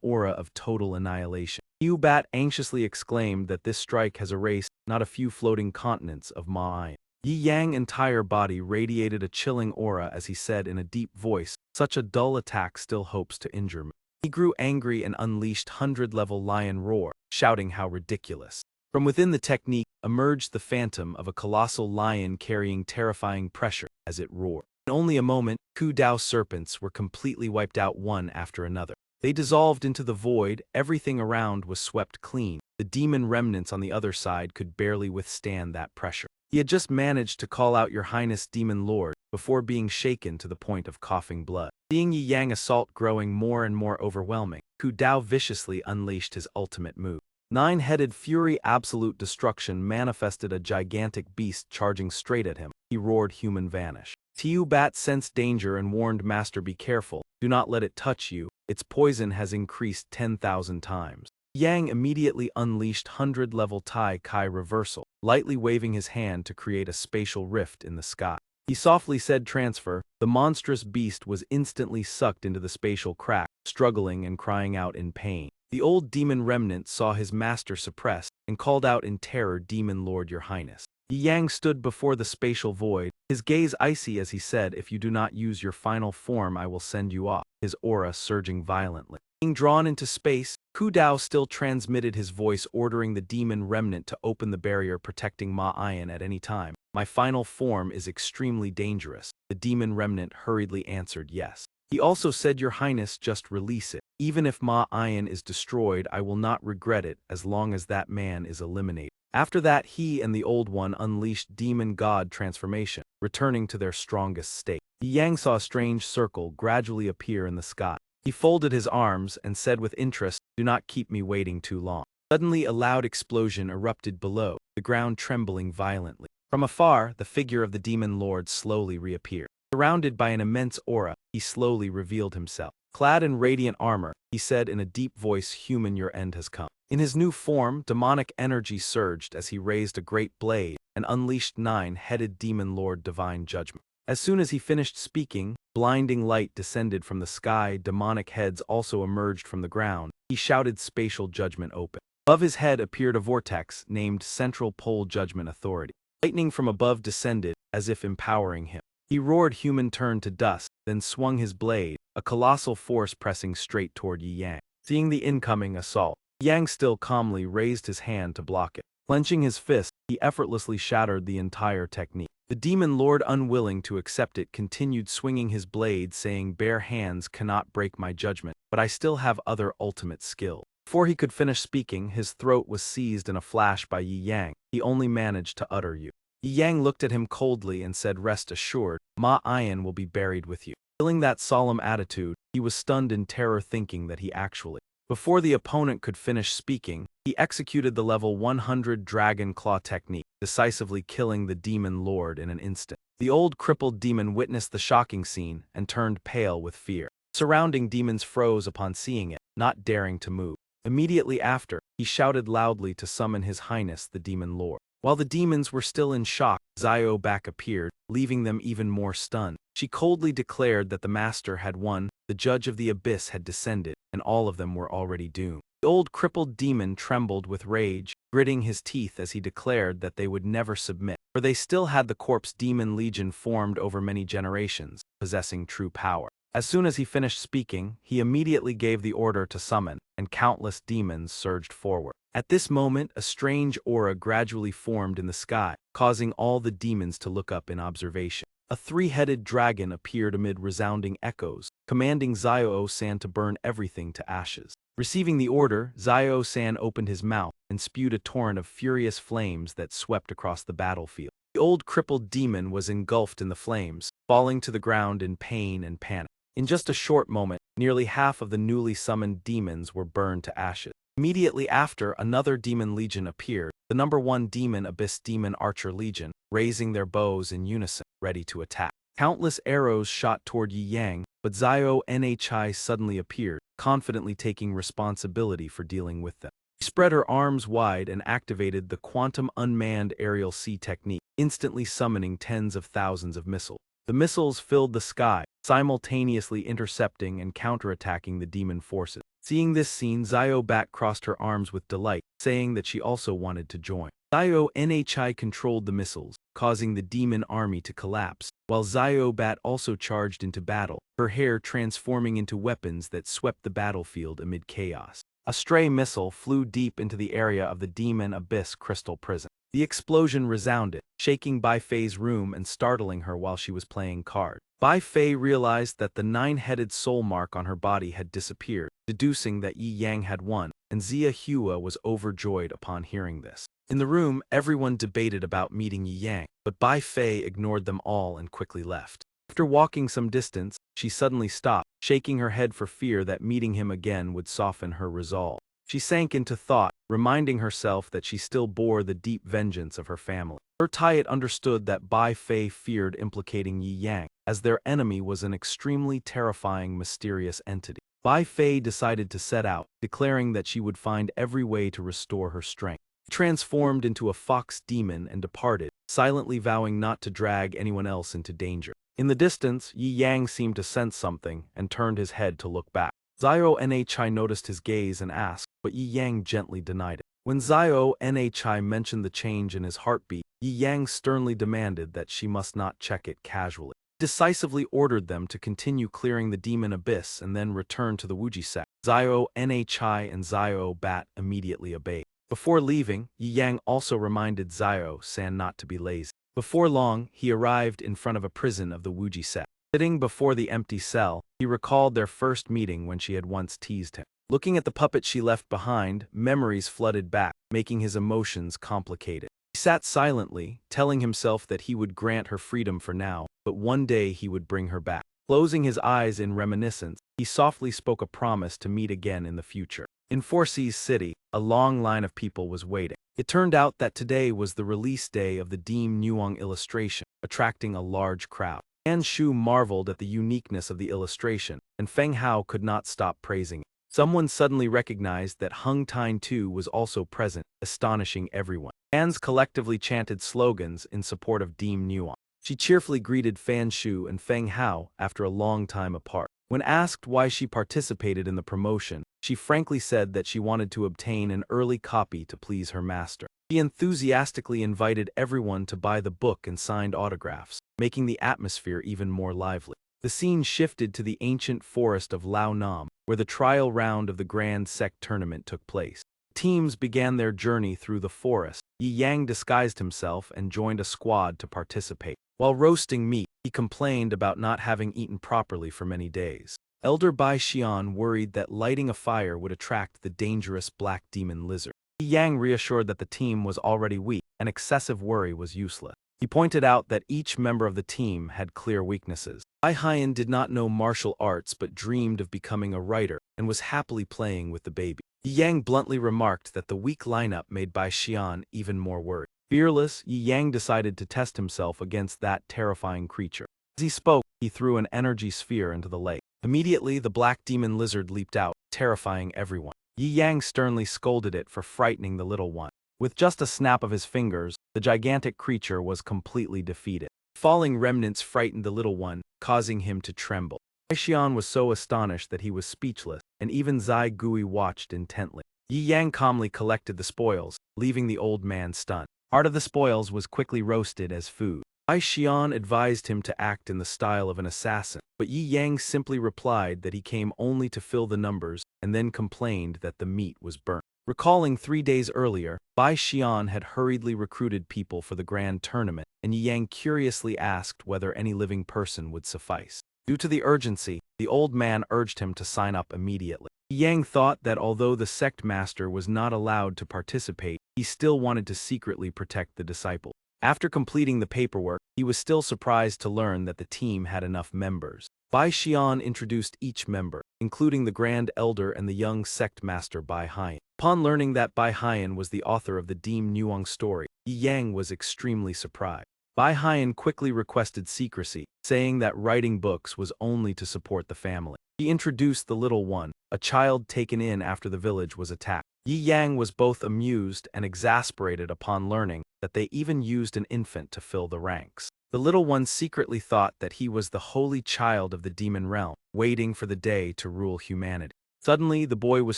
aura of total annihilation. Tiu Bat anxiously exclaimed that this strike has erased not a few floating continents of Ma Ayan. Yi Yang's entire body radiated a chilling aura as he said in a deep voice, "Such a dull attack still hopes to injure me." He grew angry and unleashed 100-level lion roar, shouting how ridiculous. From within the technique emerged the phantom of a colossal lion carrying terrifying pressure as it roared. In only a moment, Ku Dao serpents were completely wiped out one after another. They dissolved into the void, everything around was swept clean. The demon remnants on the other side could barely withstand that pressure. He had just managed to call out, "Your Highness Demon Lord," before being shaken to the point of coughing blood. Seeing Yi Yang assault growing more and more overwhelming, Ku Dao viciously unleashed his ultimate move. 9-headed Fury Absolute Destruction manifested a gigantic beast charging straight at him. He roared, "Human vanish." Tiu Bat sensed danger and warned Master, "Be careful, do not let it touch you, its poison has increased 10,000 times. Yang immediately unleashed 100-level Tai Kai Reversal, lightly waving his hand to create a spatial rift in the sky. He softly said, "Transfer." The monstrous beast was instantly sucked into the spatial crack, struggling and crying out in pain. The old demon remnant saw his master suppressed and called out in terror, "Demon Lord, Your Highness." Yi Yang stood before the spatial void, his gaze icy as he said, "If you do not use your final form, I will send you off," his aura surging violently. Being drawn into space, Ku Dao still transmitted his voice ordering the demon remnant to open the barrier protecting Ma Ayan at any time. "My final form is extremely dangerous." The demon remnant hurriedly answered yes. He also said, "Your Highness, just release it. Even if Ma Ayan is destroyed, I will not regret it as long as that man is eliminated." After that, he and the Old One unleashed Demon God transformation, returning to their strongest state. Yi Yang saw a strange circle gradually appear in the sky. He folded his arms and said with interest, "Do not keep me waiting too long." Suddenly a loud explosion erupted below, the ground trembling violently. From afar, the figure of the Demon Lord slowly reappeared. Surrounded by an immense aura, he slowly revealed himself. Clad in radiant armor, he said in a deep voice, "Human, your end has come." In his new form, demonic energy surged as he raised a great blade and unleashed 9-headed Demon Lord Divine Judgment. As soon as he finished speaking, blinding light descended from the sky, demonic heads also emerged from the ground. He shouted, "Spatial Judgment open." Above his head appeared a vortex named Central Pole Judgment Authority. Lightning from above descended, as if empowering him. He roared, human turned to dust, then swung his blade, a colossal force pressing straight toward Yi Yang. Seeing the incoming assault, Yang still calmly raised his hand to block it. Clenching his fist, he effortlessly shattered the entire technique. The demon lord, unwilling to accept it, continued swinging his blade, saying, "Bare hands cannot break my judgment, but I still have other ultimate skill." Before he could finish speaking, his throat was seized in a flash by Yi Yang. He only managed to utter, "You." Yi Yang looked at him coldly and said, "Rest assured, Ma Ian will be buried with you." Feeling that solemn attitude, he was stunned in terror, thinking that he actually. Before the opponent could finish speaking, he executed the level 100 Dragon Claw technique, decisively killing the demon lord in an instant. The old crippled demon witnessed the shocking scene and turned pale with fear. Surrounding demons froze upon seeing it, not daring to move. Immediately after, he shouted loudly to summon His Highness the Demon Lord. While the demons were still in shock, Xiao back appeared, leaving them even more stunned. She coldly declared that the master had won, the judge of the abyss had descended, and all of them were already doomed. The old crippled demon trembled with rage, gritting his teeth as he declared that they would never submit, for they still had the corpse demon legion formed over many generations, possessing true power. As soon as he finished speaking, he immediately gave the order to summon, and countless demons surged forward. At this moment, a strange aura gradually formed in the sky, causing all the demons to look up in observation. A three-headed dragon appeared amid resounding echoes, commanding Xiao-san to burn everything to ashes. Receiving the order, Xiao-san opened his mouth and spewed a torrent of furious flames that swept across the battlefield. The old crippled demon was engulfed in the flames, falling to the ground in pain and panic. In just a short moment, nearly half of the newly summoned demons were burned to ashes. Immediately after, another demon legion appeared, the number 1 demon abyss demon archer legion, raising their bows in unison, ready to attack. Countless arrows shot toward Yi Yang, but Xiao Nhi suddenly appeared, confidently taking responsibility for dealing with them. She spread her arms wide and activated the quantum unmanned aerial sea technique, instantly summoning tens of thousands of missiles. The missiles filled the sky, simultaneously intercepting and counterattacking the demon forces. Seeing this scene, Xiao Bat crossed her arms with delight, saying that she also wanted to join. Xiao Nhi controlled the missiles, causing the demon army to collapse, while Xiao Bat also charged into battle, her hair transforming into weapons that swept the battlefield amid chaos. A stray missile flew deep into the area of the demon abyss crystal prison. The explosion resounded, shaking Bai Fei's room and startling her while she was playing cards. Bai Fei realized that the 9-headed soul mark on her body had disappeared, deducing that Yi Yang had won, and Xia Hua was overjoyed upon hearing this. In the room, everyone debated about meeting Yi Yang, but Bai Fei ignored them all and quickly left. After walking some distance, she suddenly stopped, shaking her head for fear that meeting him again would soften her resolve. She sank into thought, reminding herself that she still bore the deep vengeance of her family. Her Tayat understood that Bai Fei feared implicating Yi Yang, as their enemy was an extremely terrifying, mysterious entity. Bai Fei decided to set out, declaring that she would find every way to restore her strength. She transformed into a fox demon and departed, silently vowing not to drag anyone else into danger. In the distance, Yi Yang seemed to sense something and turned his head to look back. Xiao Nhi noticed his gaze and asked, but Yi Yang gently denied it. When Xiao Nhi mentioned the change in his heartbeat, Yi Yang sternly demanded that she must not check it casually. He decisively ordered them to continue clearing the demon abyss and then return to the Wuji sect. Xiao Nhi and Xiao Bat immediately obeyed. Before leaving, Yi Yang also reminded Xiao-san not to be lazy. Before long, he arrived in front of a prison of the Wuji sect. Sitting before the empty cell, he recalled their first meeting when she had once teased him. Looking at the puppet she left behind, memories flooded back, making his emotions complicated. He sat silently, telling himself that he would grant her freedom for now, but one day he would bring her back. Closing his eyes in reminiscence, he softly spoke a promise to meet again in the future. In Four Seas City, a long line of people was waiting. It turned out that today was the release day of the Deem Nuong illustration, attracting a large crowd. Han Shu marveled at the uniqueness of the illustration, and Feng Hao could not stop praising it. Someone suddenly recognized that Hung Tine too was also present, astonishing everyone. Fans collectively chanted slogans in support of Deem Nuong. She cheerfully greeted Fan Shu and Feng Hao after a long time apart. When asked why she participated in the promotion, she frankly said that she wanted to obtain an early copy to please her master. He enthusiastically invited everyone to buy the book and signed autographs, making the atmosphere even more lively. The scene shifted to the ancient forest of Lao Nam, where the trial round of the Grand Sect tournament took place. Teams began their journey through the forest. Yi Yang disguised himself and joined a squad to participate. While roasting meat, he complained about not having eaten properly for many days. Elder Bai Xian worried that lighting a fire would attract the dangerous black demon lizard. Yi Yang reassured that the team was already weak, and excessive worry was useless. He pointed out that each member of the team had clear weaknesses. Bai Haiyan did not know martial arts but dreamed of becoming a writer and was happily playing with the baby. Yi Yang bluntly remarked that the weak lineup made Bai Xian even more worried. Fearless, Yi Yang decided to test himself against that terrifying creature. As he spoke, he threw an energy sphere into the lake. Immediately, the black demon lizard leaped out, terrifying everyone. Yi Yang sternly scolded it for frightening the little one. With just a snap of his fingers, the gigantic creature was completely defeated. Falling remnants frightened the little one, causing him to tremble. Bai Xian was so astonished that he was speechless, and even Zai Gui watched intently. Yi Yang calmly collected the spoils, leaving the old man stunned. Part of the spoils was quickly roasted as food. Bai Xian advised him to act in the style of an assassin, but Yi Yang simply replied that he came only to fill the numbers and then complained that the meat was burnt. Recalling 3 days earlier, Bai Xian had hurriedly recruited people for the grand tournament, and Yi Yang curiously asked whether any living person would suffice. Due to the urgency, the old man urged him to sign up immediately. Yi Yang thought that although the sect master was not allowed to participate, he still wanted to secretly protect the disciple. After completing the paperwork, he was still surprised to learn that the team had enough members. Bai Xian introduced each member, including the Grand Elder and the young sect master Bai Haiyan. Upon learning that Bai Haiyan was the author of the Deem Nuang story, Yi Yang was extremely surprised. Bai Haiyan quickly requested secrecy, saying that writing books was only to support the family. He introduced the little one, a child taken in after the village was attacked. Yi Yang was both amused and exasperated upon learning that they even used an infant to fill the ranks. The little one secretly thought that he was the holy child of the demon realm, waiting for the day to rule humanity. Suddenly, the boy was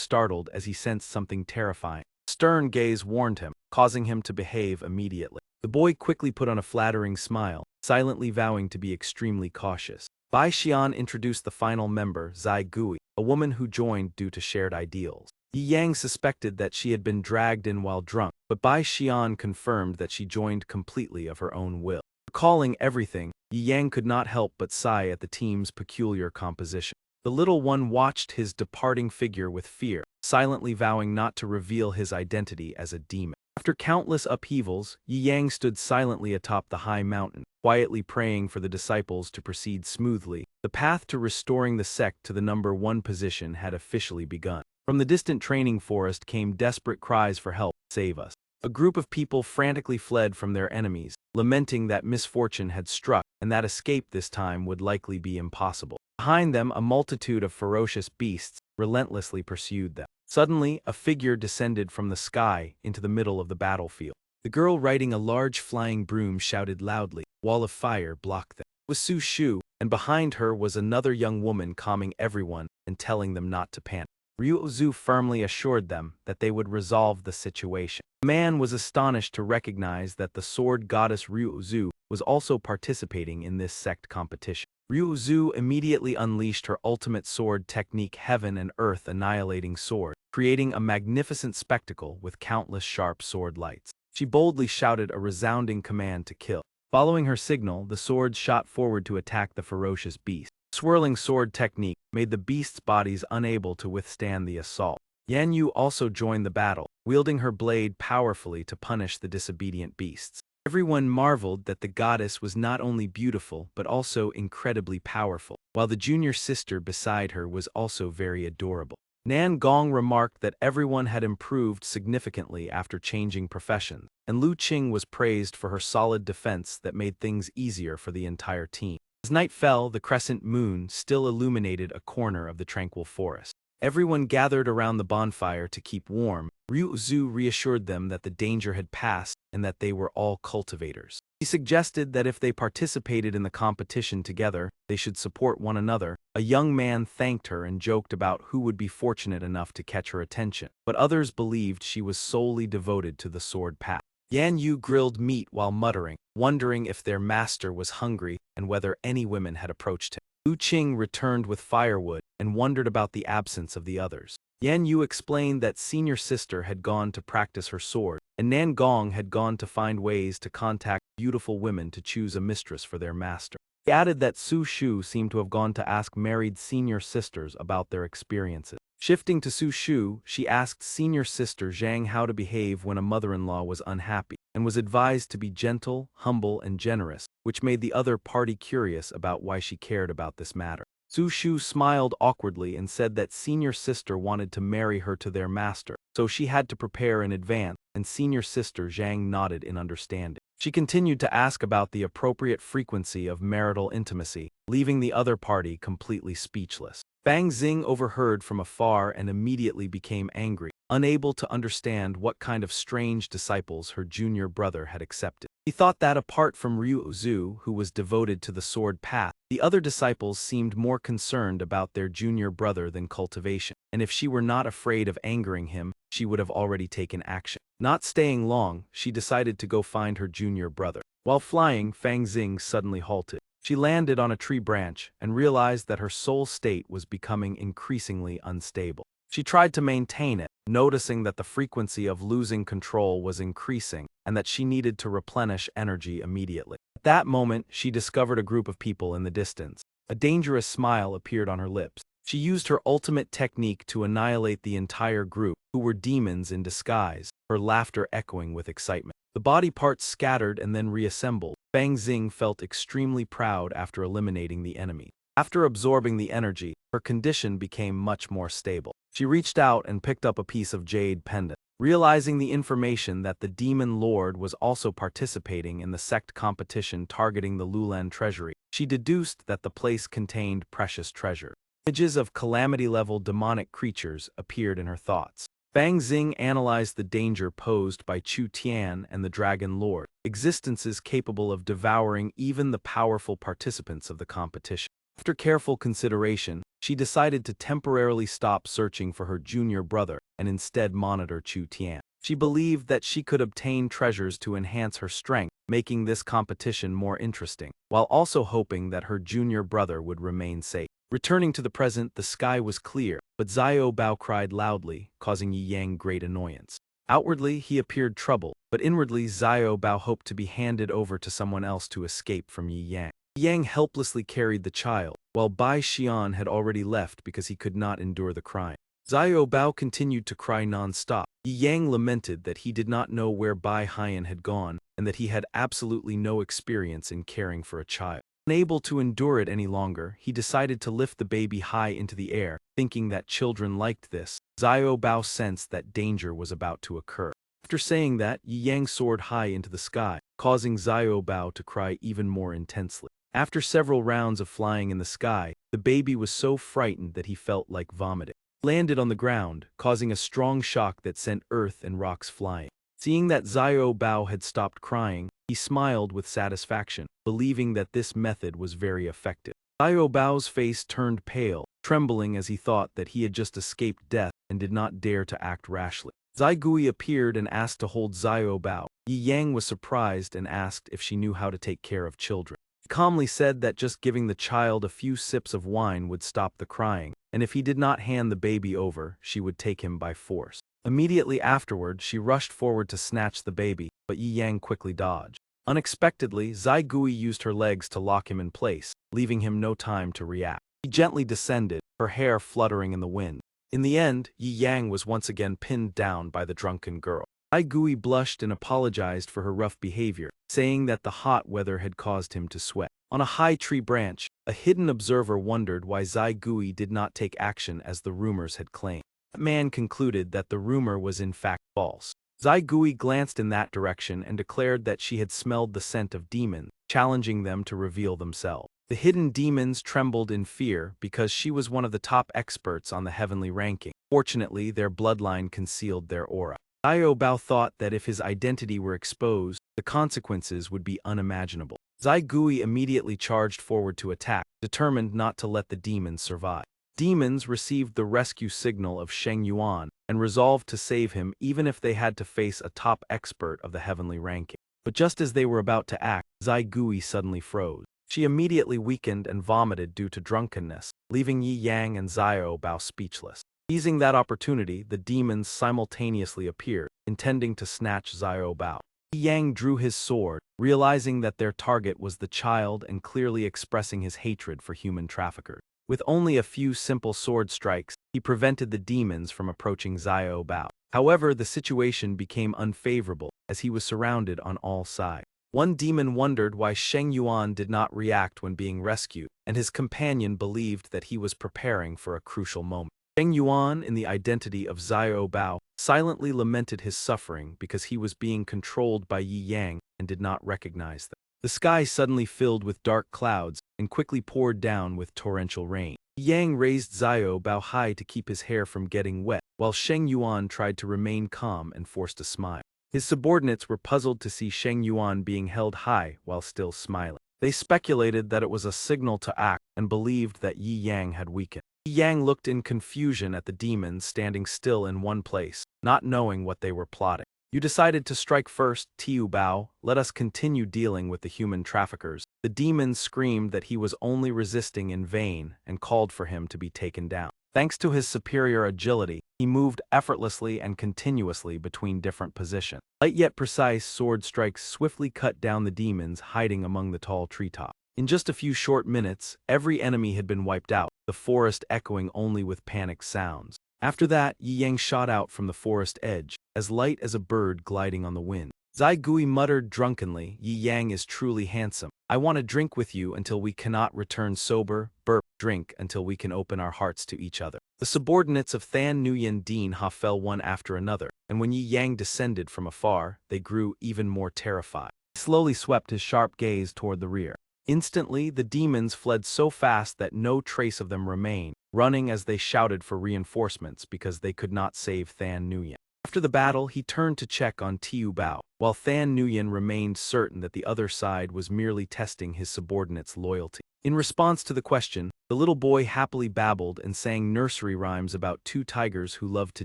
startled as he sensed something terrifying. A stern gaze warned him, causing him to behave immediately. The boy quickly put on a flattering smile, silently vowing to be extremely cautious. Bai Xian introduced the final member, Zai Gui, a woman who joined due to shared ideals. Yi Yang suspected that she had been dragged in while drunk, but Bai Xian confirmed that she joined completely of her own will. Recalling everything, Yi Yang could not help but sigh at the team's peculiar composition. The little one watched his departing figure with fear, silently vowing not to reveal his identity as a demon. After countless upheavals, Yi Yang stood silently atop the high mountain, quietly praying for the disciples to proceed smoothly. The path to restoring the sect to the number 1 position had officially begun. From the distant training forest came desperate cries for help. Save us. A group of people frantically fled from their enemies, lamenting that misfortune had struck and that escape this time would likely be impossible. Behind them, a multitude of ferocious beasts relentlessly pursued them. Suddenly, a figure descended from the sky into the middle of the battlefield. The girl riding a large flying broom shouted loudly. A wall of fire blocked them. It was Su Shu, and behind her was another young woman calming everyone and telling them not to panic. Ryu Zhu firmly assured them that they would resolve the situation. The man was astonished to recognize that the sword goddess Ryu Zhu was also participating in this sect competition. Ryu Zhu immediately unleashed her ultimate sword technique, Heaven and Earth Annihilating Sword, creating a magnificent spectacle with countless sharp sword lights. She boldly shouted a resounding command to kill. Following her signal, the sword shot forward to attack the ferocious beast. Swirling sword technique made the beasts' bodies unable to withstand the assault. Yan Yu also joined the battle, wielding her blade powerfully to punish the disobedient beasts. Everyone marveled that the goddess was not only beautiful but also incredibly powerful, while the junior sister beside her was also very adorable. Nan Gong remarked that everyone had improved significantly after changing professions, and Lu Qing was praised for her solid defense that made things easier for the entire team. As night fell, the crescent moon still illuminated a corner of the tranquil forest. Everyone gathered around the bonfire to keep warm. Ryuzu reassured them that the danger had passed and that they were all cultivators. He suggested that if they participated in the competition together, they should support one another. A young man thanked her and joked about who would be fortunate enough to catch her attention, but others believed she was solely devoted to the sword path. Yan Yu grilled meat while muttering, wondering if their master was hungry and whether any women had approached him. Lu Qing returned with firewood and wondered about the absence of the others. Yan Yu explained that senior sister had gone to practice her sword, and Nan Gong had gone to find ways to contact beautiful women to choose a mistress for their master. He added that Su Shu seemed to have gone to ask married senior sisters about their experiences. Shifting to Su Shu, she asked senior sister Zhang how to behave when a mother-in-law was unhappy, and was advised to be gentle, humble, and generous, which made the other party curious about why she cared about this matter. Su Shu smiled awkwardly and said that senior sister wanted to marry her to their master, so she had to prepare in advance, and senior sister Zhang nodded in understanding. She continued to ask about the appropriate frequency of marital intimacy, leaving the other party completely speechless. Fang Xing overheard from afar and immediately became angry, unable to understand what kind of strange disciples her junior brother had accepted. He thought that apart from Ryu Zhu, who was devoted to the sword path, the other disciples seemed more concerned about their junior brother than cultivation, and if she were not afraid of angering him, she would have already taken action. Not staying long, she decided to go find her junior brother. While flying, Fang Xing suddenly halted. She landed on a tree branch and realized that her soul state was becoming increasingly unstable. She tried to maintain it, noticing that the frequency of losing control was increasing and that she needed to replenish energy immediately. At that moment, she discovered a group of people in the distance. A dangerous smile appeared on her lips. She used her ultimate technique to annihilate the entire group, who were demons in disguise, her laughter echoing with excitement. The body parts scattered and then reassembled. Fang Xing felt extremely proud after eliminating the enemy. After absorbing the energy, her condition became much more stable. She reached out and picked up a piece of jade pendant. Realizing the information that the demon lord was also participating in the sect competition targeting the Lulan treasury, she deduced that the place contained precious treasure. Images of calamity-level demonic creatures appeared in her thoughts. Fang Xing analyzed the danger posed by Chu Tian and the Dragon Lord, existences capable of devouring even the powerful participants of the competition. After careful consideration, she decided to temporarily stop searching for her junior brother and instead monitor Chu Tian. She believed that she could obtain treasures to enhance her strength, making this competition more interesting, while also hoping that her junior brother would remain safe. Returning to the present, the sky was clear, but Xiao Bao cried loudly, causing Yi Yang great annoyance. Outwardly, he appeared troubled, but inwardly Xiao Bao hoped to be handed over to someone else to escape from Yi Yang. Yi Yang helplessly carried the child, while Bai Xian had already left because he could not endure the crying. Xiao Bao continued to cry non-stop. Yi Yang lamented that he did not know where Bai Haiyan had gone, and that he had absolutely no experience in caring for a child. Unable to endure it any longer, he decided to lift the baby high into the air, thinking that children liked this. Xiao Bao sensed that danger was about to occur. After saying that, Yi Yang soared high into the sky, causing Xiao Bao to cry even more intensely. After several rounds of flying in the sky, the baby was so frightened that he felt like vomiting. He landed on the ground, causing a strong shock that sent earth and rocks flying. Seeing that Xiao Bao had stopped crying, he smiled with satisfaction, believing that this method was very effective. Xiao Bao's face turned pale, trembling as he thought that he had just escaped death and did not dare to act rashly. Zai Gui appeared and asked to hold Xiao Bao. Yi Yang was surprised and asked if she knew how to take care of children. He calmly said that just giving the child a few sips of wine would stop the crying, and if he did not hand the baby over, she would take him by force. Immediately afterward, she rushed forward to snatch the baby, but Yi Yang quickly dodged. Unexpectedly, Zai Gui used her legs to lock him in place, leaving him no time to react. She gently descended, her hair fluttering in the wind. In the end, Yi Yang was once again pinned down by the drunken girl. Zai Gui blushed and apologized for her rough behavior, saying that the hot weather had caused him to sweat. On a high tree branch, a hidden observer wondered why Zai Gui did not take action as the rumors had claimed. That man concluded that the rumor was in fact false. Zai Gui glanced in that direction and declared that she had smelled the scent of demons, challenging them to reveal themselves. The hidden demons trembled in fear because she was one of the top experts on the heavenly ranking. Fortunately, their bloodline concealed their aura. Xiao Bao thought that if his identity were exposed, the consequences would be unimaginable. Zai Gui immediately charged forward to attack, determined not to let the demons survive. Demons received the rescue signal of Sheng Yuan and resolved to save him even if they had to face a top expert of the heavenly ranking. But just as they were about to act, Zai Gui suddenly froze. She immediately weakened and vomited due to drunkenness, leaving Yi Yang and Xiao Bao speechless. Seizing that opportunity, the demons simultaneously appeared, intending to snatch Xiao Bao. Yi Yang drew his sword, realizing that their target was the child and clearly expressing his hatred for human traffickers. With only a few simple sword strikes, he prevented the demons from approaching Xiao Bao. However, the situation became unfavorable, as he was surrounded on all sides. One demon wondered why Sheng Yuan did not react when being rescued, and his companion believed that he was preparing for a crucial moment. Sheng Yuan, in the identity of Xiao Bao, silently lamented his suffering because he was being controlled by Yi Yang and did not recognize them. The sky suddenly filled with dark clouds and quickly poured down with torrential rain. Yi Yang raised Xiao Bao high to keep his hair from getting wet, while Sheng Yuan tried to remain calm and forced a smile. His subordinates were puzzled to see Sheng Yuan being held high while still smiling. They speculated that it was a signal to act and believed that Yi Yang had weakened. Yi Yang looked in confusion at the demons standing still in one place, not knowing what they were plotting. You decided to strike first, Tiu Bao. Let us continue dealing with the human traffickers. The demons screamed that he was only resisting in vain and called for him to be taken down. Thanks to his superior agility, he moved effortlessly and continuously between different positions. Light yet precise sword strikes swiftly cut down the demons hiding among the tall treetops. In just a few short minutes, every enemy had been wiped out, the forest echoing only with panicked sounds. After that, Yi Yang shot out from the forest edge, as light as a bird gliding on the wind. Zai Gui muttered drunkenly, "Yi Yang is truly handsome. I want to drink with you until we cannot return sober, drink until we can open our hearts to each other." The subordinates of Than Nguyen Dien Ha fell one after another, and when Yi Yang descended from afar, they grew even more terrified. He slowly swept his sharp gaze toward the rear. Instantly, the demons fled so fast that no trace of them remained, running as they shouted for reinforcements because they could not save Than Nguyen. After the battle, he turned to check on Tiu Bao, while Than Nguyen remained certain that the other side was merely testing his subordinates' loyalty. In response to the question, the little boy happily babbled and sang nursery rhymes about two tigers who loved to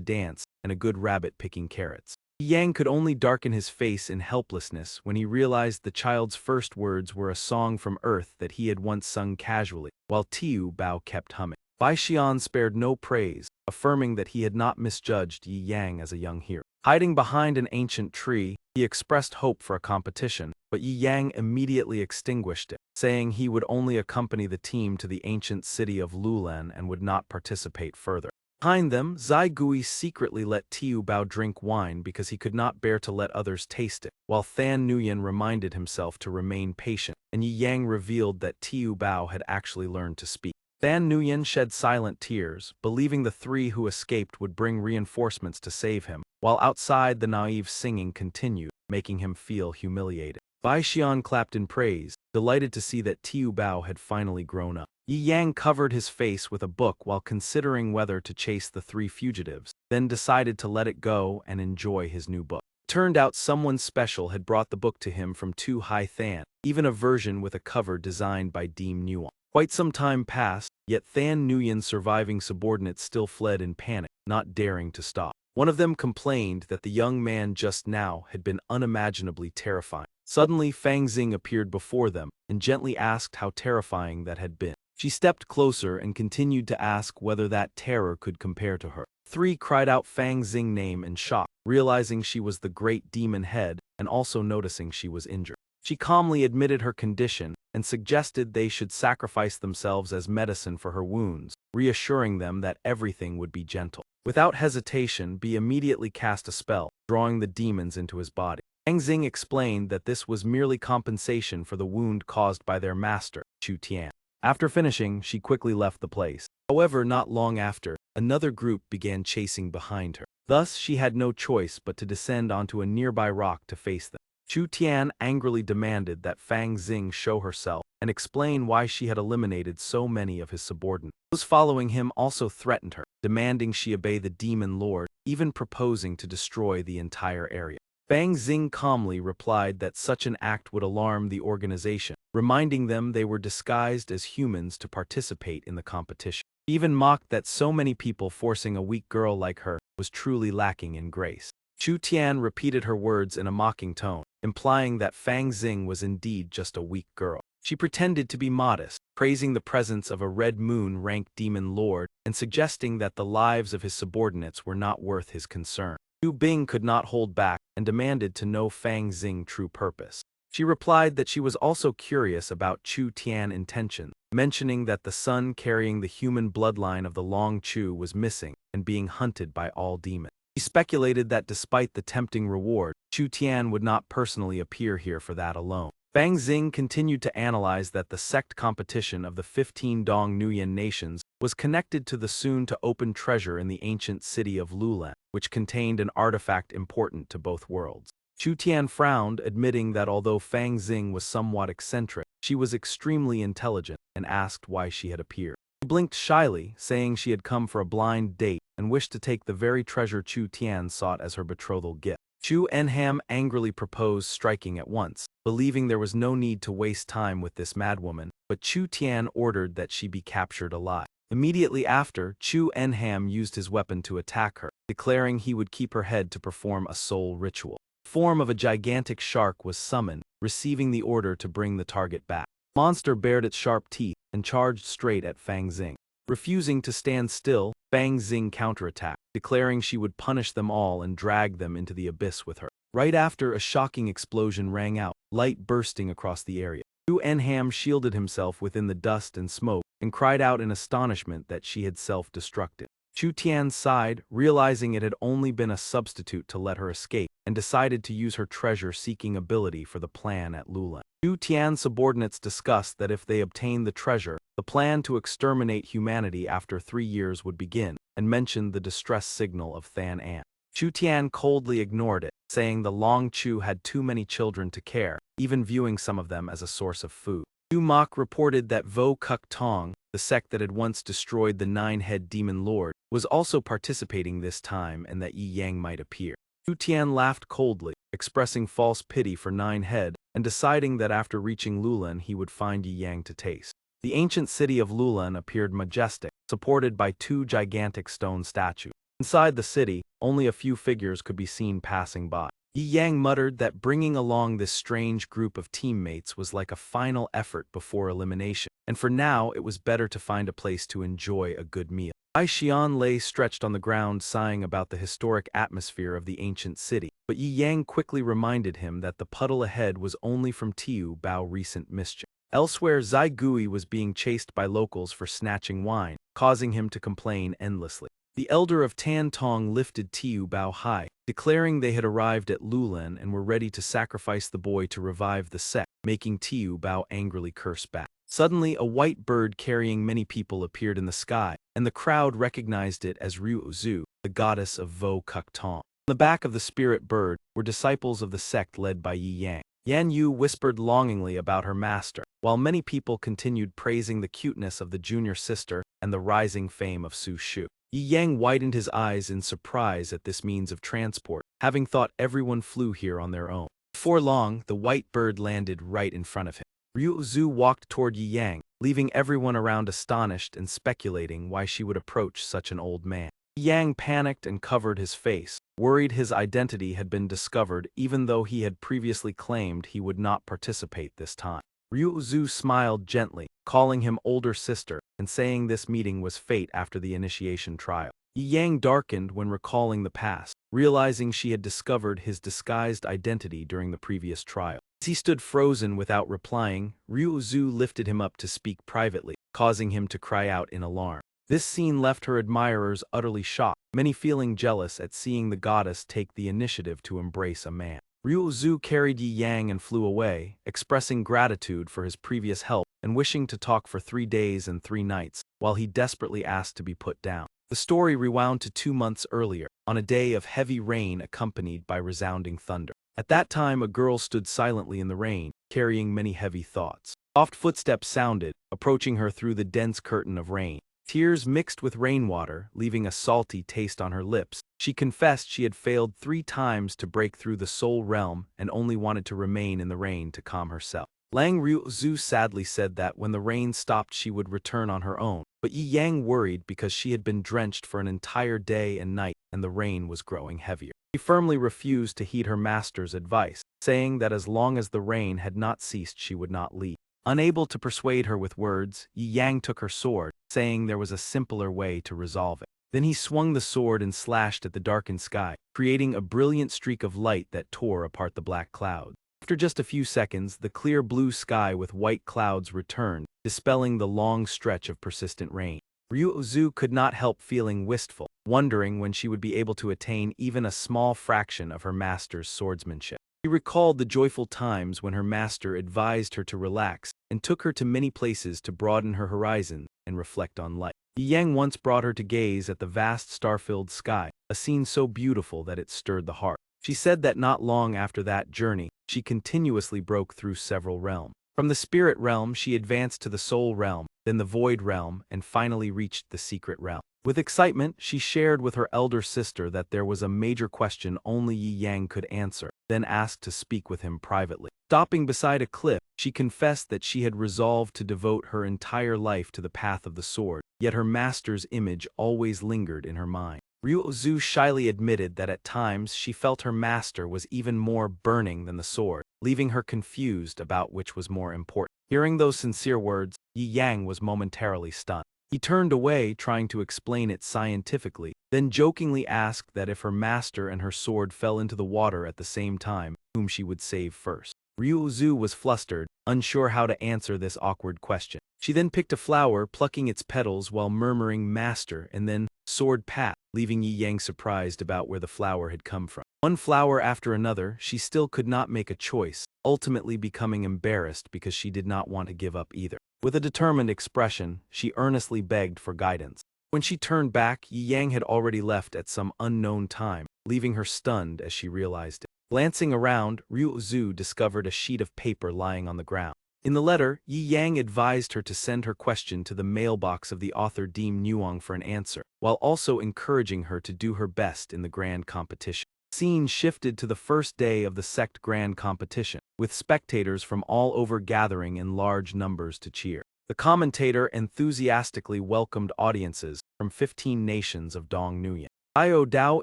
dance and a good rabbit picking carrots. Yang could only darken his face in helplessness when he realized the child's first words were a song from Earth that he had once sung casually, while Tiu Bao kept humming. Bai Xian spared no praise, affirming that he had not misjudged Yi Yang as a young hero. Hiding behind an ancient tree, he expressed hope for a competition, but Yi Yang immediately extinguished it, saying he would only accompany the team to the ancient city of Lulan and would not participate further. Behind them, Zai Gui secretly let Tiu Bao drink wine because he could not bear to let others taste it, while Than Nguyen reminded himself to remain patient, and Yi Yang revealed that Tiu Bao had actually learned to speak. Than Nguyen shed silent tears, believing the three who escaped would bring reinforcements to save him, while outside the naive singing continued, making him feel humiliated. Bai Xian clapped in praise, delighted to see that Tiu Bao had finally grown up. Yi Yang covered his face with a book while considering whether to chase the three fugitives, then decided to let it go and enjoy his new book. It turned out someone special had brought the book to him from Tu Hai Than, even a version with a cover designed by Deem Nguyen. Quite some time passed, yet Than Nguyen's surviving subordinates still fled in panic, not daring to stop. One of them complained that the young man just now had been unimaginably terrifying. Suddenly, Fang Xing appeared before them and gently asked how terrifying that had been. She stepped closer and continued to ask whether that terror could compare to her. Three cried out Fang Xing's name in shock, realizing she was the great demon head and also noticing she was injured. She calmly admitted her condition and suggested they should sacrifice themselves as medicine for her wounds, reassuring them that everything would be gentle. Without hesitation, Bi immediately cast a spell, drawing the demons into his body. Fang Xing explained that this was merely compensation for the wound caused by their master, Chu Tian. After finishing, she quickly left the place. However, not long after, another group began chasing behind her. Thus, she had no choice but to descend onto a nearby rock to face them. Chu Tian angrily demanded that Fang Xing show herself and explain why she had eliminated so many of his subordinates. Those following him also threatened her, demanding she obey the demon lord, even proposing to destroy the entire area. Fang Xing calmly replied that such an act would alarm the organization, reminding them they were disguised as humans to participate in the competition. He even mocked that so many people forcing a weak girl like her was truly lacking in grace. Chu Tian repeated her words in a mocking tone, implying that Fang Xing was indeed just a weak girl. She pretended to be modest, praising the presence of a Red Moon-ranked demon lord and suggesting that the lives of his subordinates were not worth his concern. Yu Bing could not hold back and demanded to know Fang Xing's true purpose. She replied that she was also curious about Chu Tian's intentions, mentioning that the son carrying the human bloodline of the Long Chu was missing and being hunted by all demons. He speculated that despite the tempting reward, Chu Tian would not personally appear here for that alone. Fang Xing continued to analyze that the sect competition of the 15 Dong Nuyen nations was connected to the soon-to-open treasure in the ancient city of Lulan, which contained an artifact important to both worlds. Chu Tian frowned, admitting that although Fang Xing was somewhat eccentric, she was extremely intelligent, and asked why she had appeared. She blinked shyly, saying she had come for a blind date and wished to take the very treasure Chu Tian sought as her betrothal gift. Chu Enham angrily proposed striking at once, believing there was no need to waste time with this madwoman, but Chu Tian ordered that she be captured alive. Immediately after, Chu Enham used his weapon to attack her, declaring he would keep her head to perform a soul ritual. The form of a gigantic shark was summoned, receiving the order to bring the target back. The monster bared its sharp teeth and charged straight at Fang Xing. Refusing to stand still, Fang Xing counterattacked, declaring she would punish them all and drag them into the abyss with her. Right after, a shocking explosion rang out, light bursting across the area. Chu Enham shielded himself within the dust and smoke and cried out in astonishment that she had self-destructed. Chu Tian sighed, realizing it had only been a substitute to let her escape, and decided to use her treasure-seeking ability for the plan at Lulan. Chu Tian's subordinates discussed that if they obtained the treasure, the plan to exterminate humanity after 3 years would begin, and mentioned the distress signal of Than An. Chu Tian coldly ignored it, saying the Long Chu had too many children to care, even viewing some of them as a source of food. Yu Mok reported that Vo Kuk Tong, the sect that had once destroyed the nine-head demon lord, was also participating this time and that Yi Yang might appear. Chu Tian laughed coldly, expressing false pity for Nine-Head, and deciding that after reaching Lulan he would find Yi Yang to taste. The ancient city of Lulan appeared majestic, supported by 2 gigantic stone statues. Inside the city, only a few figures could be seen passing by. Yi Yang muttered that bringing along this strange group of teammates was like a final effort before elimination, and for now it was better to find a place to enjoy a good meal. Ai Xian lay stretched on the ground sighing about the historic atmosphere of the ancient city, but Yi Yang quickly reminded him that the puddle ahead was only from Tiu Bao's recent mischief. Elsewhere, Zai Gui was being chased by locals for snatching wine, causing him to complain endlessly. The elder of Tan Tong lifted Tiu Bao high, declaring they had arrived at Lulan and were ready to sacrifice the boy to revive the sect, making Tiu Bao angrily curse back. Suddenly, a white bird carrying many people appeared in the sky, and the crowd recognized it as Ryu Zhu, the goddess of Vo Kuk Tong. On the back of the spirit bird were disciples of the sect led by Yi Yang. Yan Yu whispered longingly about her master, while many people continued praising the cuteness of the junior sister and the rising fame of Su Shu. Yi Yang widened his eyes in surprise at this means of transport, having thought everyone flew here on their own. Before long, the white bird landed right in front of him. Ryu Zhu walked toward Yi Yang, leaving everyone around astonished and speculating why she would approach such an old man. Yi Yang panicked and covered his face, worried his identity had been discovered even though he had previously claimed he would not participate this time. Ryu Zhu smiled gently, calling him older sister, and saying this meeting was fate after the initiation trial. Yi Yang darkened when recalling the past, realizing she had discovered his disguised identity during the previous trial. As he stood frozen without replying, Ryu Zhu lifted him up to speak privately, causing him to cry out in alarm. This scene left her admirers utterly shocked, many feeling jealous at seeing the goddess take the initiative to embrace a man. Ryu Zhu carried Yi Yang and flew away, expressing gratitude for his previous help and wishing to talk for 3 days and 3 nights, while he desperately asked to be put down. The story rewound to 2 months earlier, on a day of heavy rain accompanied by resounding thunder. At that time a girl stood silently in the rain, carrying many heavy thoughts. Soft footsteps sounded, approaching her through the dense curtain of rain. Tears mixed with rainwater, leaving a salty taste on her lips. She confessed she had failed 3 times to break through the soul realm and only wanted to remain in the rain to calm herself. Lang Ryuzu sadly said that when the rain stopped she would return on her own, but Yi Yang worried because she had been drenched for an entire day and night and the rain was growing heavier. She firmly refused to heed her master's advice, saying that as long as the rain had not ceased she would not leave. Unable to persuade her with words, Yi Yang took her sword, saying there was a simpler way to resolve it. Then he swung the sword and slashed at the darkened sky, creating a brilliant streak of light that tore apart the black clouds. After just a few seconds, the clear blue sky with white clouds returned, dispelling the long stretch of persistent rain. Ryuzu could not help feeling wistful, wondering when she would be able to attain even a small fraction of her master's swordsmanship. She recalled the joyful times when her master advised her to relax and took her to many places to broaden her horizons and reflect on life. Yi Yang once brought her to gaze at the vast star-filled sky, a scene so beautiful that it stirred the heart. She said that not long after that journey, she continuously broke through several realms. From the spirit realm she advanced to the soul realm, then the void realm, and finally reached the secret realm. With excitement, she shared with her elder sister that there was a major question only Yi Yang could answer, then asked to speak with him privately. Stopping beside a cliff, she confessed that she had resolved to devote her entire life to the path of the sword, yet her master's image always lingered in her mind. Ryuzu shyly admitted that at times she felt her master was even more burning than the sword, leaving her confused about which was more important. Hearing those sincere words, Yi Yang was momentarily stunned. He turned away, trying to explain it scientifically, then jokingly asked that if her master and her sword fell into the water at the same time, whom she would save first. Ryuzu was flustered, unsure how to answer this awkward question. She then picked a flower, plucking its petals while murmuring "master" and then "sword path," leaving Yi Yang surprised about where the flower had come from. One flower after another, she still could not make a choice, ultimately becoming embarrassed because she did not want to give up either. With a determined expression, she earnestly begged for guidance. When she turned back, Yi Yang had already left at some unknown time, leaving her stunned as she realized it. Glancing around, Ryuzu discovered a sheet of paper lying on the ground. In the letter, Yi Yang advised her to send her question to the mailbox of the author Deem Nuong for an answer, while also encouraging her to do her best in the grand competition. The scene shifted to the first day of the sect grand competition, with spectators from all over gathering in large numbers to cheer. The commentator enthusiastically welcomed audiences from 15 nations of Dong Nguyen. Xiao Dao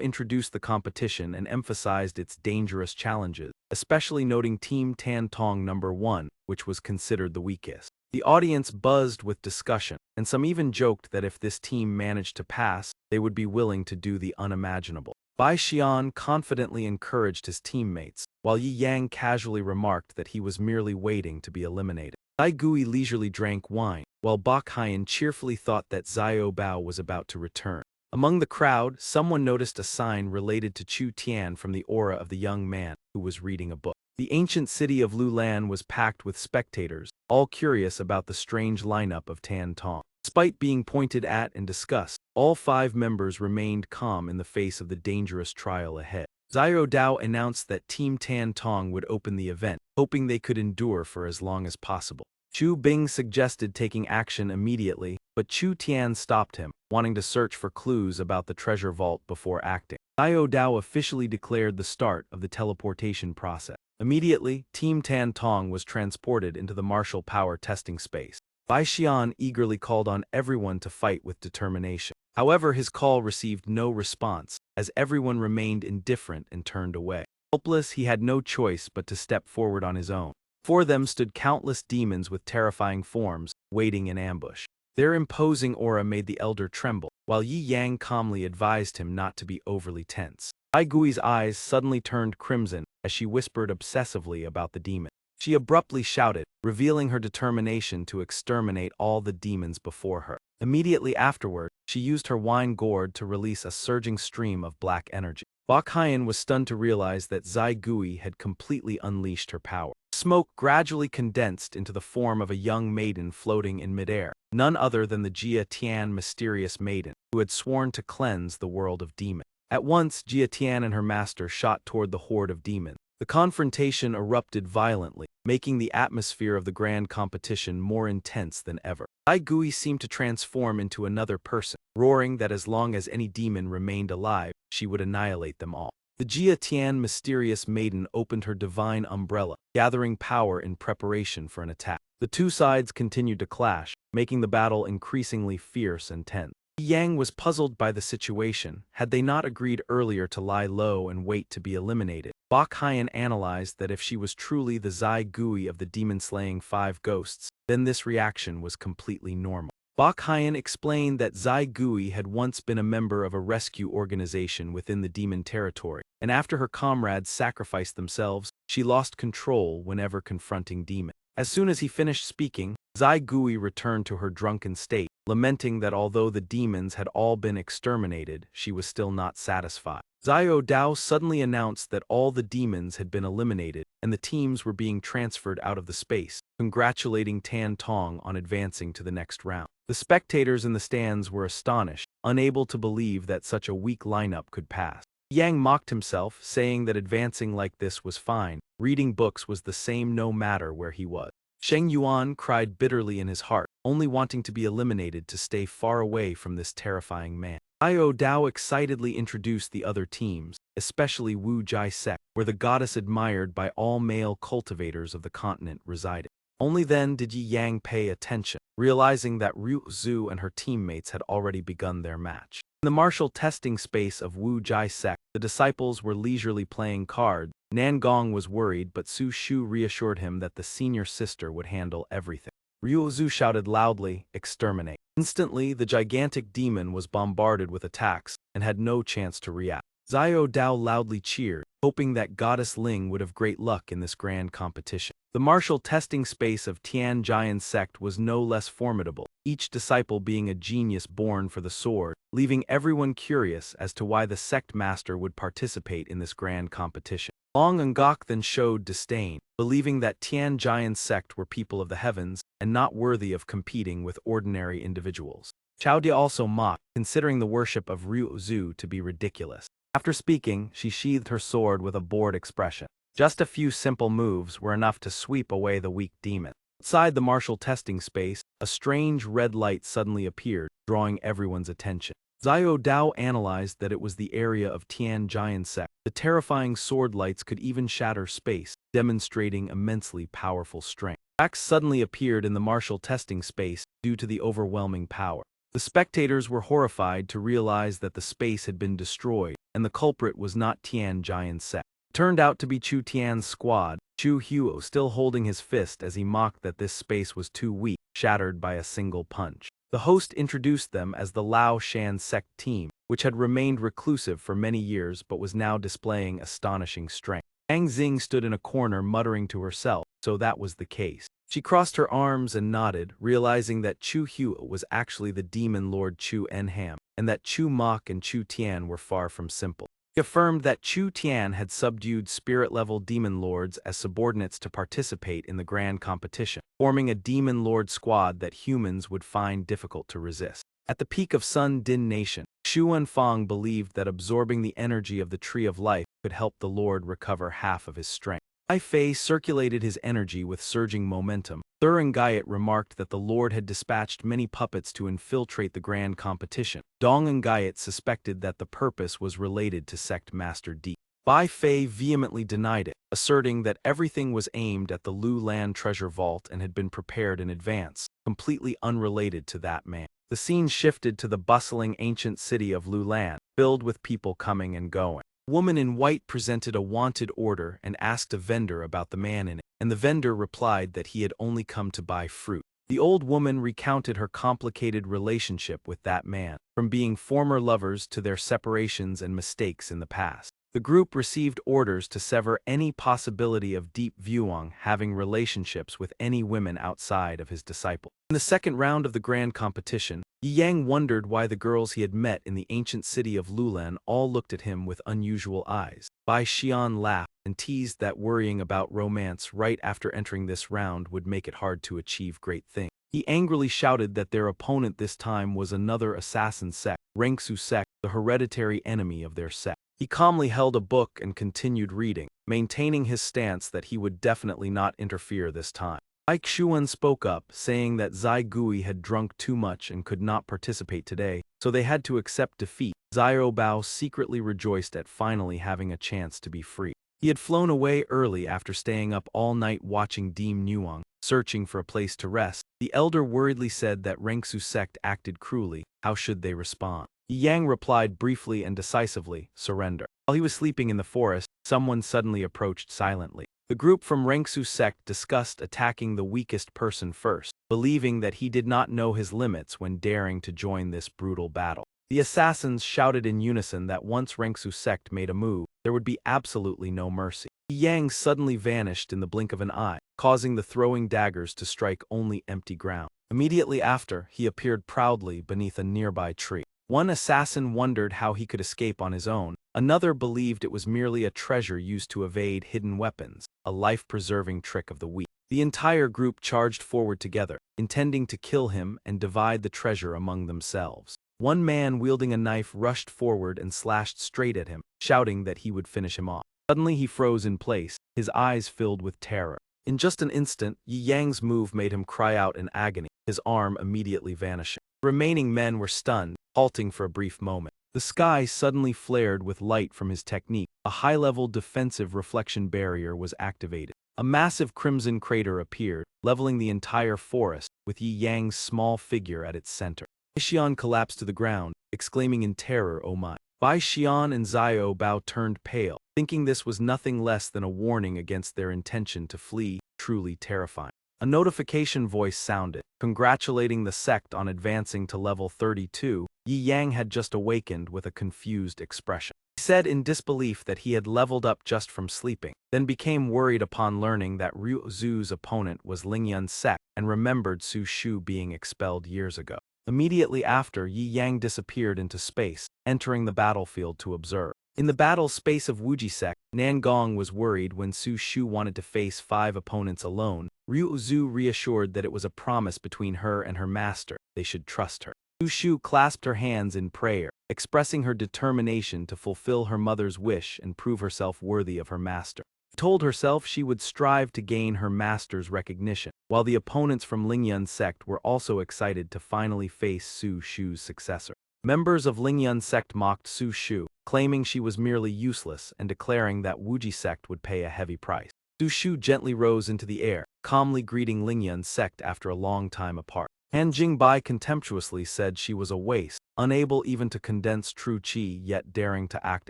introduced the competition and emphasized its dangerous challenges, especially noting Team Tan Tong No. 1, which was considered the weakest. The audience buzzed with discussion, and some even joked that if this team managed to pass, they would be willing to do the unimaginable. Bai Xian confidently encouraged his teammates, while Yi Yang casually remarked that he was merely waiting to be eliminated. Zai Gui leisurely drank wine, while Bak Haiyan cheerfully thought that Xiao Bao was about to return. Among the crowd, someone noticed a sign related to Chu Tian from the aura of the young man who was reading a book. The ancient city of Lulan was packed with spectators, all curious about the strange lineup of Tan Tong. Despite being pointed at and discussed, all 5 members remained calm in the face of the dangerous trial ahead. Xiao Dao announced that Team Tan Tong would open the event, hoping they could endure for as long as possible. Chu Bing suggested taking action immediately, but Chu Tian stopped him, wanting to search for clues about the treasure vault before acting. Xiao Dao officially declared the start of the teleportation process. Immediately, Team Tan Tong was transported into the martial power testing space. Bai Xian eagerly called on everyone to fight with determination. However, his call received no response, as everyone remained indifferent and turned away. Helpless, he had no choice but to step forward on his own. Before them stood countless demons with terrifying forms, waiting in ambush. Their imposing aura made the elder tremble, while Yi Yang calmly advised him not to be overly tense. Ai Gui's eyes suddenly turned crimson as she whispered obsessively about the demon. She abruptly shouted, revealing her determination to exterminate all the demons before her. Immediately afterward, she used her wine gourd to release a surging stream of black energy. Bak Haiyan was stunned to realize that Zai Gui had completely unleashed her power. Smoke gradually condensed into the form of a young maiden floating in midair, none other than the Jia Tian mysterious maiden, who had sworn to cleanse the world of demons. At once, Jia Tian and her master shot toward the horde of demons, The confrontation erupted violently, making the atmosphere of the grand competition more intense than ever. Zai Gui seemed to transform into another person, roaring that as long as any demon remained alive, she would annihilate them all. The Jia Tian mysterious maiden opened her divine umbrella, gathering power in preparation for an attack. The two sides continued to clash, making the battle increasingly fierce and tense. Yang was puzzled by the situation. Had they not agreed earlier to lie low and wait to be eliminated? Bak Hyan analyzed that if she was truly the Zai Gui of the demon-slaying 5 ghosts, then this reaction was completely normal. Bak Hyan explained that Zai Gui had once been a member of a rescue organization within the demon territory, and after her comrades sacrificed themselves, she lost control whenever confronting demons. As soon as he finished speaking, Zai Gui returned to her drunken state, lamenting that although the demons had all been exterminated, she was still not satisfied. Xiao Dao suddenly announced that all the demons had been eliminated, and the teams were being transferred out of the space, congratulating Tan Tong on advancing to the next round. The spectators in the stands were astonished, unable to believe that such a weak lineup could pass. Yang mocked himself, saying that advancing like this was fine. Reading books was the same no matter where he was. Sheng Yuan cried bitterly in his heart, only wanting to be eliminated to stay far away from this terrifying man. Xiao Dao excitedly introduced the other teams, especially Wu Jai Sect, where the goddess admired by all male cultivators of the continent resided. Only then did Yi Yang pay attention, realizing that Ryu Zhu and her teammates had already begun their match. In the martial testing space of Wu Jai Sect, the disciples were leisurely playing cards. Nan Gong was worried, but Su Shu reassured him that the senior sister would handle everything. Ryu Zhu shouted loudly, "Exterminate." Instantly, the gigantic demon was bombarded with attacks and had no chance to react. Xiao Dao loudly cheered, hoping that Goddess Ling would have great luck in this grand competition. The martial testing space of Tian Jian Sect was no less formidable, each disciple being a genius born for the sword, leaving everyone curious as to why the sect master would participate in this grand competition. Long Ngok then showed disdain, believing that Tian Jian Sect were people of the heavens and not worthy of competing with ordinary individuals. Chao Dia also mocked, considering the worship of Ryu Zhu to be ridiculous. After speaking, she sheathed her sword with a bored expression. Just a few simple moves were enough to sweep away the weak demon. Outside the martial testing space, a strange red light suddenly appeared, drawing everyone's attention. Xiao Dao analyzed that it was the area of Tian Jian Sect. The terrifying sword lights could even shatter space, demonstrating immensely powerful strength. Cracks suddenly appeared in the martial testing space due to the overwhelming power. The spectators were horrified to realize that the space had been destroyed, and the culprit was not Tian Jian Sect. It turned out to be Chu Tian's squad, Chu Huo still holding his fist as he mocked that this space was too weak, shattered by a single punch. The host introduced them as the Lao Shan Sect team, which had remained reclusive for many years but was now displaying astonishing strength. Yang Xing stood in a corner muttering to herself, so that was the case. She crossed her arms and nodded, realizing that Chu Huo was actually the demon lord Chu Enham, and that Chu Mok and Chu Tian were far from simple. He affirmed that Chu Tian had subdued spirit-level demon lords as subordinates to participate in the grand competition, forming a demon lord squad that humans would find difficult to resist. At the peak of Sun Din Nation, Xu Wenfang believed that absorbing the energy of the Tree of Life could help the lord recover half of his strength. Ai Fei circulated his energy with surging momentum. Thurengayat remarked that the lord had dispatched many puppets to infiltrate the grand competition. Dongengayat suspected that the purpose was related to Sect Master D. Bai Fei vehemently denied it, asserting that everything was aimed at the Lu Lan treasure vault and had been prepared in advance, completely unrelated to that man. The scene shifted to the bustling ancient city of Lu Lan, filled with people coming and going. A woman in white presented a wanted order and asked a vendor about the man in it, and the vendor replied that he had only come to buy fruit. The old woman recounted her complicated relationship with that man, from being former lovers to their separations and mistakes in the past. The group received orders to sever any possibility of Deep Vuong having relationships with any women outside of his disciple. In the second round of the grand competition, Yi Yang wondered why the girls he had met in the ancient city of Lulan all looked at him with unusual eyes. Bai Xian laughed and teased that worrying about romance right after entering this round would make it hard to achieve great things. He angrily shouted that their opponent this time was another assassin sect, Rengsu sect, the hereditary enemy of their sect. He calmly held a book and continued reading, maintaining his stance that he would definitely not interfere this time. Ike Shuan spoke up, saying that Zai Gui had drunk too much and could not participate today, so they had to accept defeat. Xiao Bao secretly rejoiced at finally having a chance to be free. He had flown away early after staying up all night watching Deem Nuang, searching for a place to rest. The elder worriedly said that Rengsu sect acted cruelly. How should they respond? Yang replied briefly and decisively, surrender. While he was sleeping in the forest, someone suddenly approached silently. The group from Rengsu sect discussed attacking the weakest person first, believing that he did not know his limits when daring to join this brutal battle. The assassins shouted in unison that once Rengsu sect made a move, there would be absolutely no mercy. Yang suddenly vanished in the blink of an eye, causing the throwing daggers to strike only empty ground. Immediately after, he appeared proudly beneath a nearby tree. One assassin wondered how he could escape on his own. Another believed it was merely a treasure used to evade hidden weapons, a life-preserving trick of the weak. The entire group charged forward together, intending to kill him and divide the treasure among themselves. One man wielding a knife rushed forward and slashed straight at him, shouting that he would finish him off. Suddenly he froze in place, his eyes filled with terror. In just an instant, Yi Yang's move made him cry out in agony, his arm immediately vanishing. The remaining men were stunned, halting for a brief moment. The sky suddenly flared with light from his technique. A high-level defensive reflection barrier was activated. A massive crimson crater appeared, leveling the entire forest, with Yi Yang's small figure at its center. Xian collapsed to the ground, exclaiming in terror, "Oh my." Bai Xian and Xiao Bao turned pale, thinking this was nothing less than a warning against their intention to flee, truly terrifying. A notification voice sounded, congratulating the sect on advancing to level 32. Yi Yang had just awakened with a confused expression. He said in disbelief that he had leveled up just from sleeping, then became worried upon learning that Ryu Zu's opponent was Lingyun's sect and remembered Su Shu being expelled years ago. Immediately after, Yi Yang disappeared into space, entering the battlefield to observe. In the battle space of Wuji sect, Nangong was worried when Su Shu wanted to face 5 opponents alone. Ryu Zhu reassured that it was a promise between her and her master, they should trust her. Su Shu clasped her hands in prayer, expressing her determination to fulfill her mother's wish and prove herself worthy of her master. She told herself she would strive to gain her master's recognition, while the opponents from Lingyun's sect were also excited to finally face Su Shu's successor. Members of Lingyun's sect mocked Su Shu, claiming she was merely useless and declaring that Wuji sect would pay a heavy price. Su Shu gently rose into the air, calmly greeting Lingyun's sect after a long time apart. Han Jingbai contemptuously said she was a waste, unable even to condense true qi yet daring to act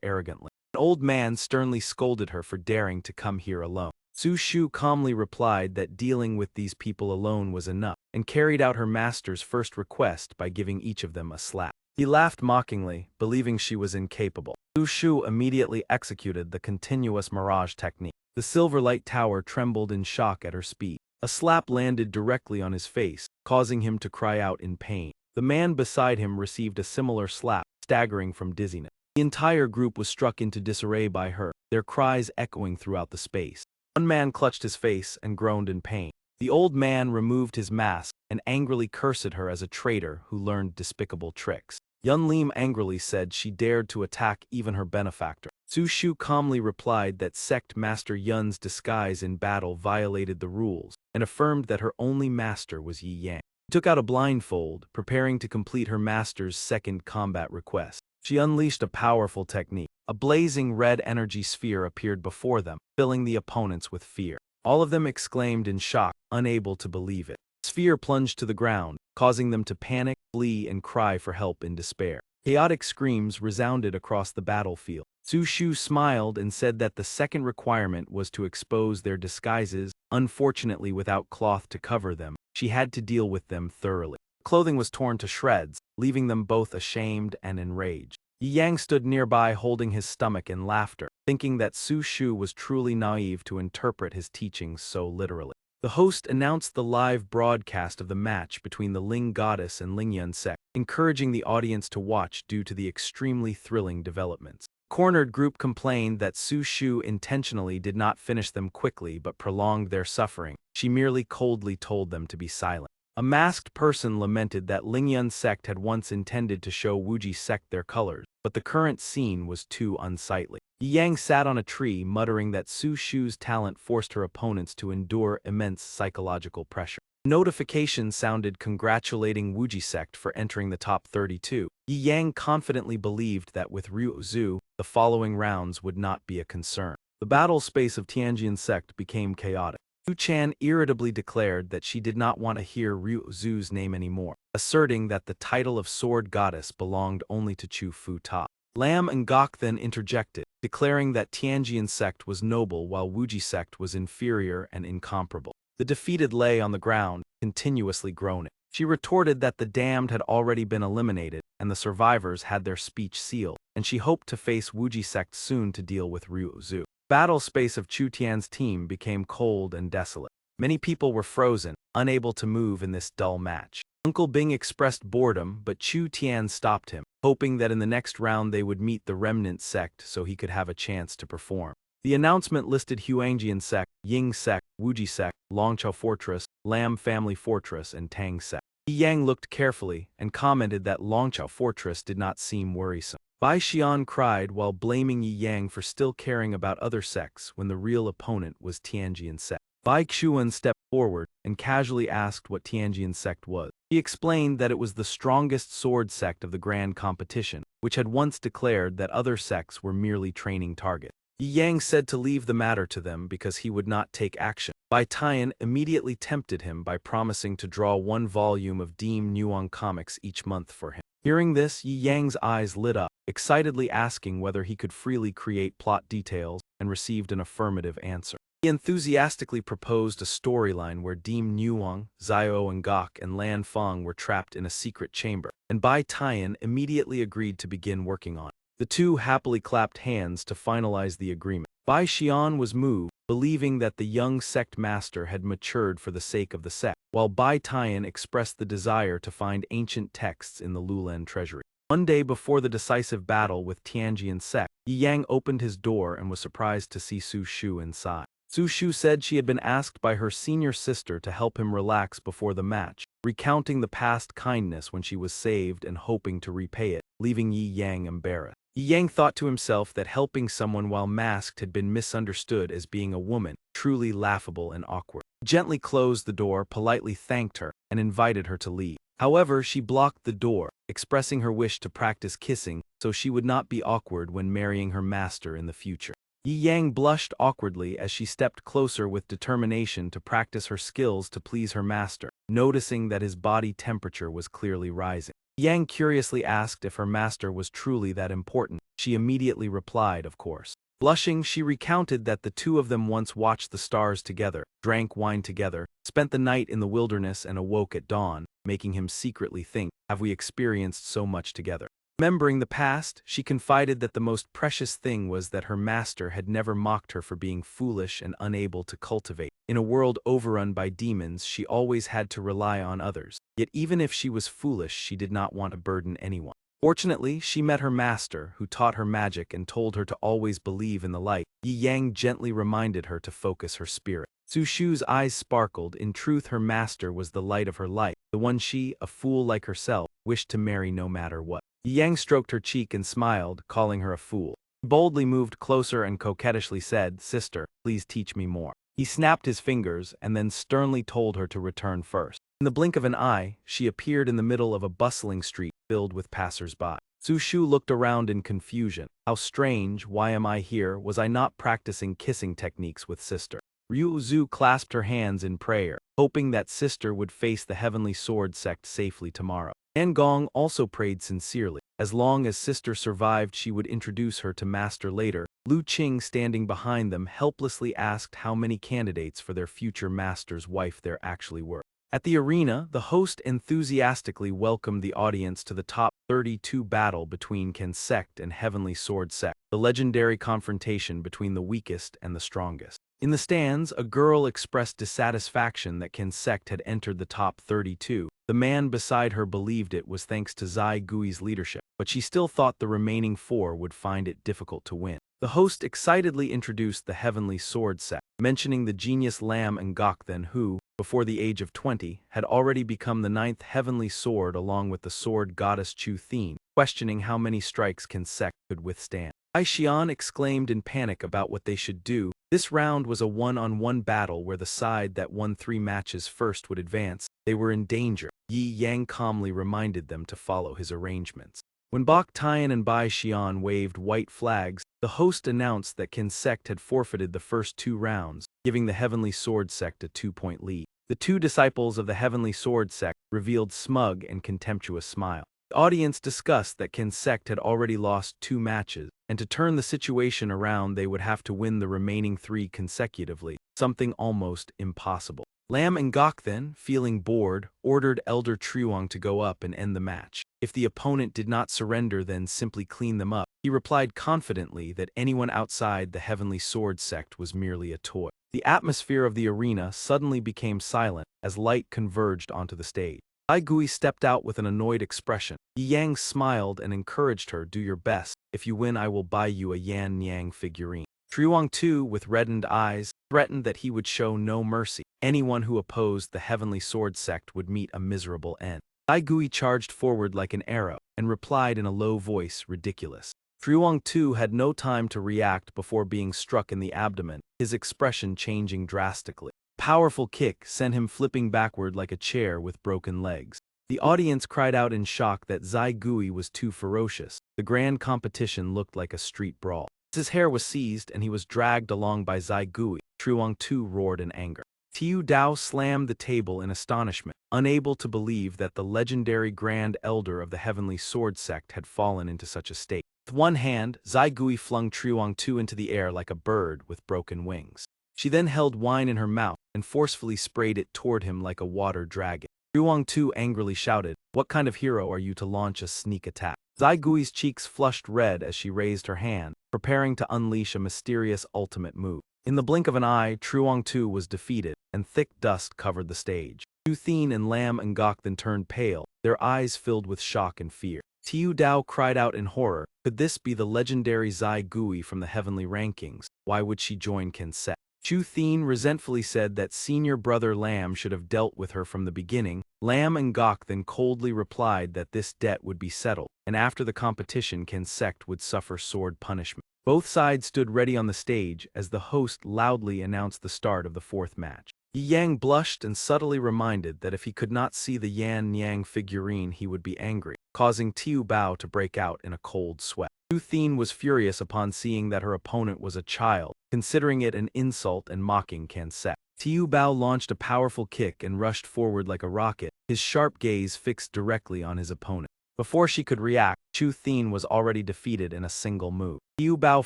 arrogantly. An old man sternly scolded her for daring to come here alone. Su Shu calmly replied that dealing with these people alone was enough, and carried out her master's first request by giving each of them a slap. He laughed mockingly, believing she was incapable. Su Shu immediately executed the continuous mirage technique. The silver light tower trembled in shock at her speed. A slap landed directly on his face, causing him to cry out in pain. The man beside him received a similar slap, staggering from dizziness. The entire group was struck into disarray by her, their cries echoing throughout the space. One man clutched his face and groaned in pain. The old man removed his mask and angrily cursed her as a traitor who learned despicable tricks. Yun Lim angrily said she dared to attack even her benefactor. Su Shu calmly replied that sect master Yun's disguise in battle violated the rules, and affirmed that her only master was Yi Yang. She took out a blindfold, preparing to complete her master's second combat request. She unleashed a powerful technique. A blazing red energy sphere appeared before them, filling the opponents with fear. All of them exclaimed in shock, unable to believe it. The sphere plunged to the ground, causing them to panic, flee, and cry for help in despair. Chaotic screams resounded across the battlefield. Su Shu smiled and said that the second requirement was to expose their disguises. Unfortunately, without cloth to cover them, she had to deal with them thoroughly. Clothing was torn to shreds, leaving them both ashamed and enraged. Yi Yang stood nearby holding his stomach in laughter, thinking that Su Shu was truly naive to interpret his teachings so literally. The host announced the live broadcast of the match between the Ling Goddess and Lingyun sect, encouraging the audience to watch due to the extremely thrilling developments. Cornered group complained that Su Shu intentionally did not finish them quickly but prolonged their suffering. She merely coldly told them to be silent. A masked person lamented that Lingyun sect had once intended to show Wuji sect their colors, but the current scene was too unsightly. Yang sat on a tree muttering that Su Shu's talent forced her opponents to endure immense psychological pressure. Notification sounded congratulating Wuji sect for entering the top 32. Yang confidently believed that with Ryu Zhu, the following rounds would not be a concern. The battle space of Tianjin sect became chaotic. Yu Chan irritably declared that she did not want to hear Ryu Zhu's name anymore, asserting that the title of sword goddess belonged only to Chu Fu Ta. Lam and Gok then interjected, declaring that Tianjin sect was noble while Wuji sect was inferior and incomparable. The defeated lay on the ground, continuously groaning. She retorted that the damned had already been eliminated and the survivors had their speech sealed, and she hoped to face Wuji sect soon to deal with Ryu Zhu. Battle space of Chu Tian's team became cold and desolate. Many people were frozen, unable to move in this dull match. Uncle Bing expressed boredom, but Chu Tian stopped him, hoping that in the next round they would meet the remnant sect so he could have a chance to perform. The announcement listed Huangjian sect, Ying sect, Wuji sect, Longchao fortress, Lam family fortress, and Tang sect. Yi Yang looked carefully and commented that Longchao fortress did not seem worrisome. Bai Xian cried while blaming Yi Yang for still caring about other sects when the real opponent was Tianjin sect. Bai Xuan stepped forward and casually asked what Tianjin sect was. He explained that it was the strongest sword sect of the grand competition, which had once declared that other sects were merely training targets. Yi Yang said to leave the matter to them because he would not take action. Bai Tian immediately tempted him by promising to draw one volume of Deem Nuang comics each month for him. Hearing this, Yi Yang's eyes lit up, excitedly asking whether he could freely create plot details, and received an affirmative answer. He enthusiastically proposed a storyline where Deem Nuang, Xiao and Gok and Lan Feng were trapped in a secret chamber, and Bai Tian immediately agreed to begin working on it. The two happily clapped hands to finalize the agreement. Bai Xian was moved, believing that the young sect master had matured for the sake of the sect, while Bai Tian expressed the desire to find ancient texts in the Lulan treasury. One day before the decisive battle with Tianjin sect, Yi Yang opened his door and was surprised to see Su Shu inside. Su Shu said she had been asked by her senior sister to help him relax before the match, recounting the past kindness when she was saved and hoping to repay it, leaving Yi Yang embarrassed. Yi Yang thought to himself that helping someone while masked had been misunderstood as being a woman, truly laughable and awkward. He gently closed the door, politely thanked her, and invited her to leave. However, she blocked the door, expressing her wish to practice kissing so she would not be awkward when marrying her master in the future. Yi Yang blushed awkwardly as she stepped closer with determination to practice her skills to please her master, noticing that his body temperature was clearly rising. Yang curiously asked if her master was truly that important. She immediately replied, of course. Blushing, she recounted that the two of them once watched the stars together, drank wine together, spent the night in the wilderness and awoke at dawn, making him secretly think, have we experienced so much together? Remembering the past, she confided that the most precious thing was that her master had never mocked her for being foolish and unable to cultivate. In a world overrun by demons, she always had to rely on others. Yet even if she was foolish, she did not want to burden anyone. Fortunately, she met her master, who taught her magic and told her to always believe in the light. Yi Yang gently reminded her to focus her spirit. Su Shu's eyes sparkled. In truth, her master was the light of her life, the one she, a fool like herself, wished to marry no matter what. Yi Yang stroked her cheek and smiled, calling her a fool. He boldly moved closer and coquettishly said, "Sister, please teach me more." He snapped his fingers and then sternly told her to return first. In the blink of an eye, she appeared in the middle of a bustling street filled with passers-by. Su Shu looked around in confusion. How strange, why am I here? Was I not practicing kissing techniques with sister? Ryu Zhu clasped her hands in prayer, hoping that sister would face the heavenly sword sect safely tomorrow. An Gong also prayed sincerely. As long as sister survived, she would introduce her to master later. Lu Qing, standing behind them, helplessly asked how many candidates for their future master's wife there actually were. At the arena, the host enthusiastically welcomed the audience to the top 32 battle between Ken sect and Heavenly Sword sect, the legendary confrontation between the weakest and the strongest. In the stands, a girl expressed dissatisfaction that Ken sect had entered the top 32. The man beside her believed it was thanks to Zai Gui's leadership, but she still thought the remaining four would find it difficult to win. The host excitedly introduced the Heavenly Sword sect, mentioning the genius Lam and Gokthan who, before the age of 20, had already become the ninth Heavenly Sword along with the sword goddess Chu Thien, questioning how many strikes Qin sect could withstand. Ai Xian exclaimed in panic about what they should do. This round was a one-on-one battle where the side that won 3 matches first would advance. They were in danger. Yi Yang calmly reminded them to follow his arrangements. When Bok Tian and Bai Xian waved white flags, the host announced that Qin sect had forfeited the first 2 rounds, giving the Heavenly Sword sect a 2-point lead. The 2 disciples of the Heavenly Sword sect revealed smug and contemptuous smile. The audience discussed that Qin sect had already lost 2 matches, and to turn the situation around they would have to win the remaining 3 consecutively, something almost impossible. Lam and Gokthan, feeling bored, ordered Elder Truong to go up and end the match. If the opponent did not surrender, then simply clean them up. He replied confidently that anyone outside the Heavenly Sword sect was merely a toy. The atmosphere of the arena suddenly became silent as light converged onto the stage. Ai Gui stepped out with an annoyed expression. Yi Yang smiled and encouraged her, "Do your best. If you win, I will buy you a Yan Niang figurine." Truong too, with reddened eyes, threatened that he would show no mercy. Anyone who opposed the Heavenly Sword sect would meet a miserable end. Ai Gui charged forward like an arrow, and replied in a low voice, "Ridiculous." Truong too had no time to react before being struck in the abdomen, his expression changing drastically. A powerful kick sent him flipping backward like a chair with broken legs. The audience cried out in shock that Zai Gui was too ferocious. The grand competition looked like a street brawl. His hair was seized and he was dragged along by Zai Gui. Truong too roared in anger. Tiu Dao slammed the table in astonishment, unable to believe that the legendary Grand Elder of the Heavenly Sword sect had fallen into such a state. With one hand, Zai Gui flung Truong Tu into the air like a bird with broken wings. She then held wine in her mouth and forcefully sprayed it toward him like a water dragon. Truong Tu angrily shouted, "What kind of hero are you to launch a sneak attack?" Zai Gui's cheeks flushed red as she raised her hand, preparing to unleash a mysterious ultimate move. In the blink of an eye, Truong Tu was defeated, and thick dust covered the stage. Chu Thien and Lam and Gokthan turned pale, their eyes filled with shock and fear. Tiu Dao cried out in horror, could this be the legendary Zai Gui from the heavenly rankings? Why would she join Qin sect? Chu Thien resentfully said that senior brother Lam should have dealt with her from the beginning. Lam and Gokthan coldly replied that this debt would be settled, and after the competition Qin sect would suffer sword punishment. Both sides stood ready on the stage as the host loudly announced the start of the 4th match. Yi Yang blushed and subtly reminded that if he could not see the Yan Niang figurine he would be angry, causing Tiu Bao to break out in a cold sweat. Chu Thien was furious upon seeing that her opponent was a child, considering it an insult and mocking Qin sect. Tiu Bao launched a powerful kick and rushed forward like a rocket, his sharp gaze fixed directly on his opponent. Before she could react, Chu Thien was already defeated in a single move. Tiu Bao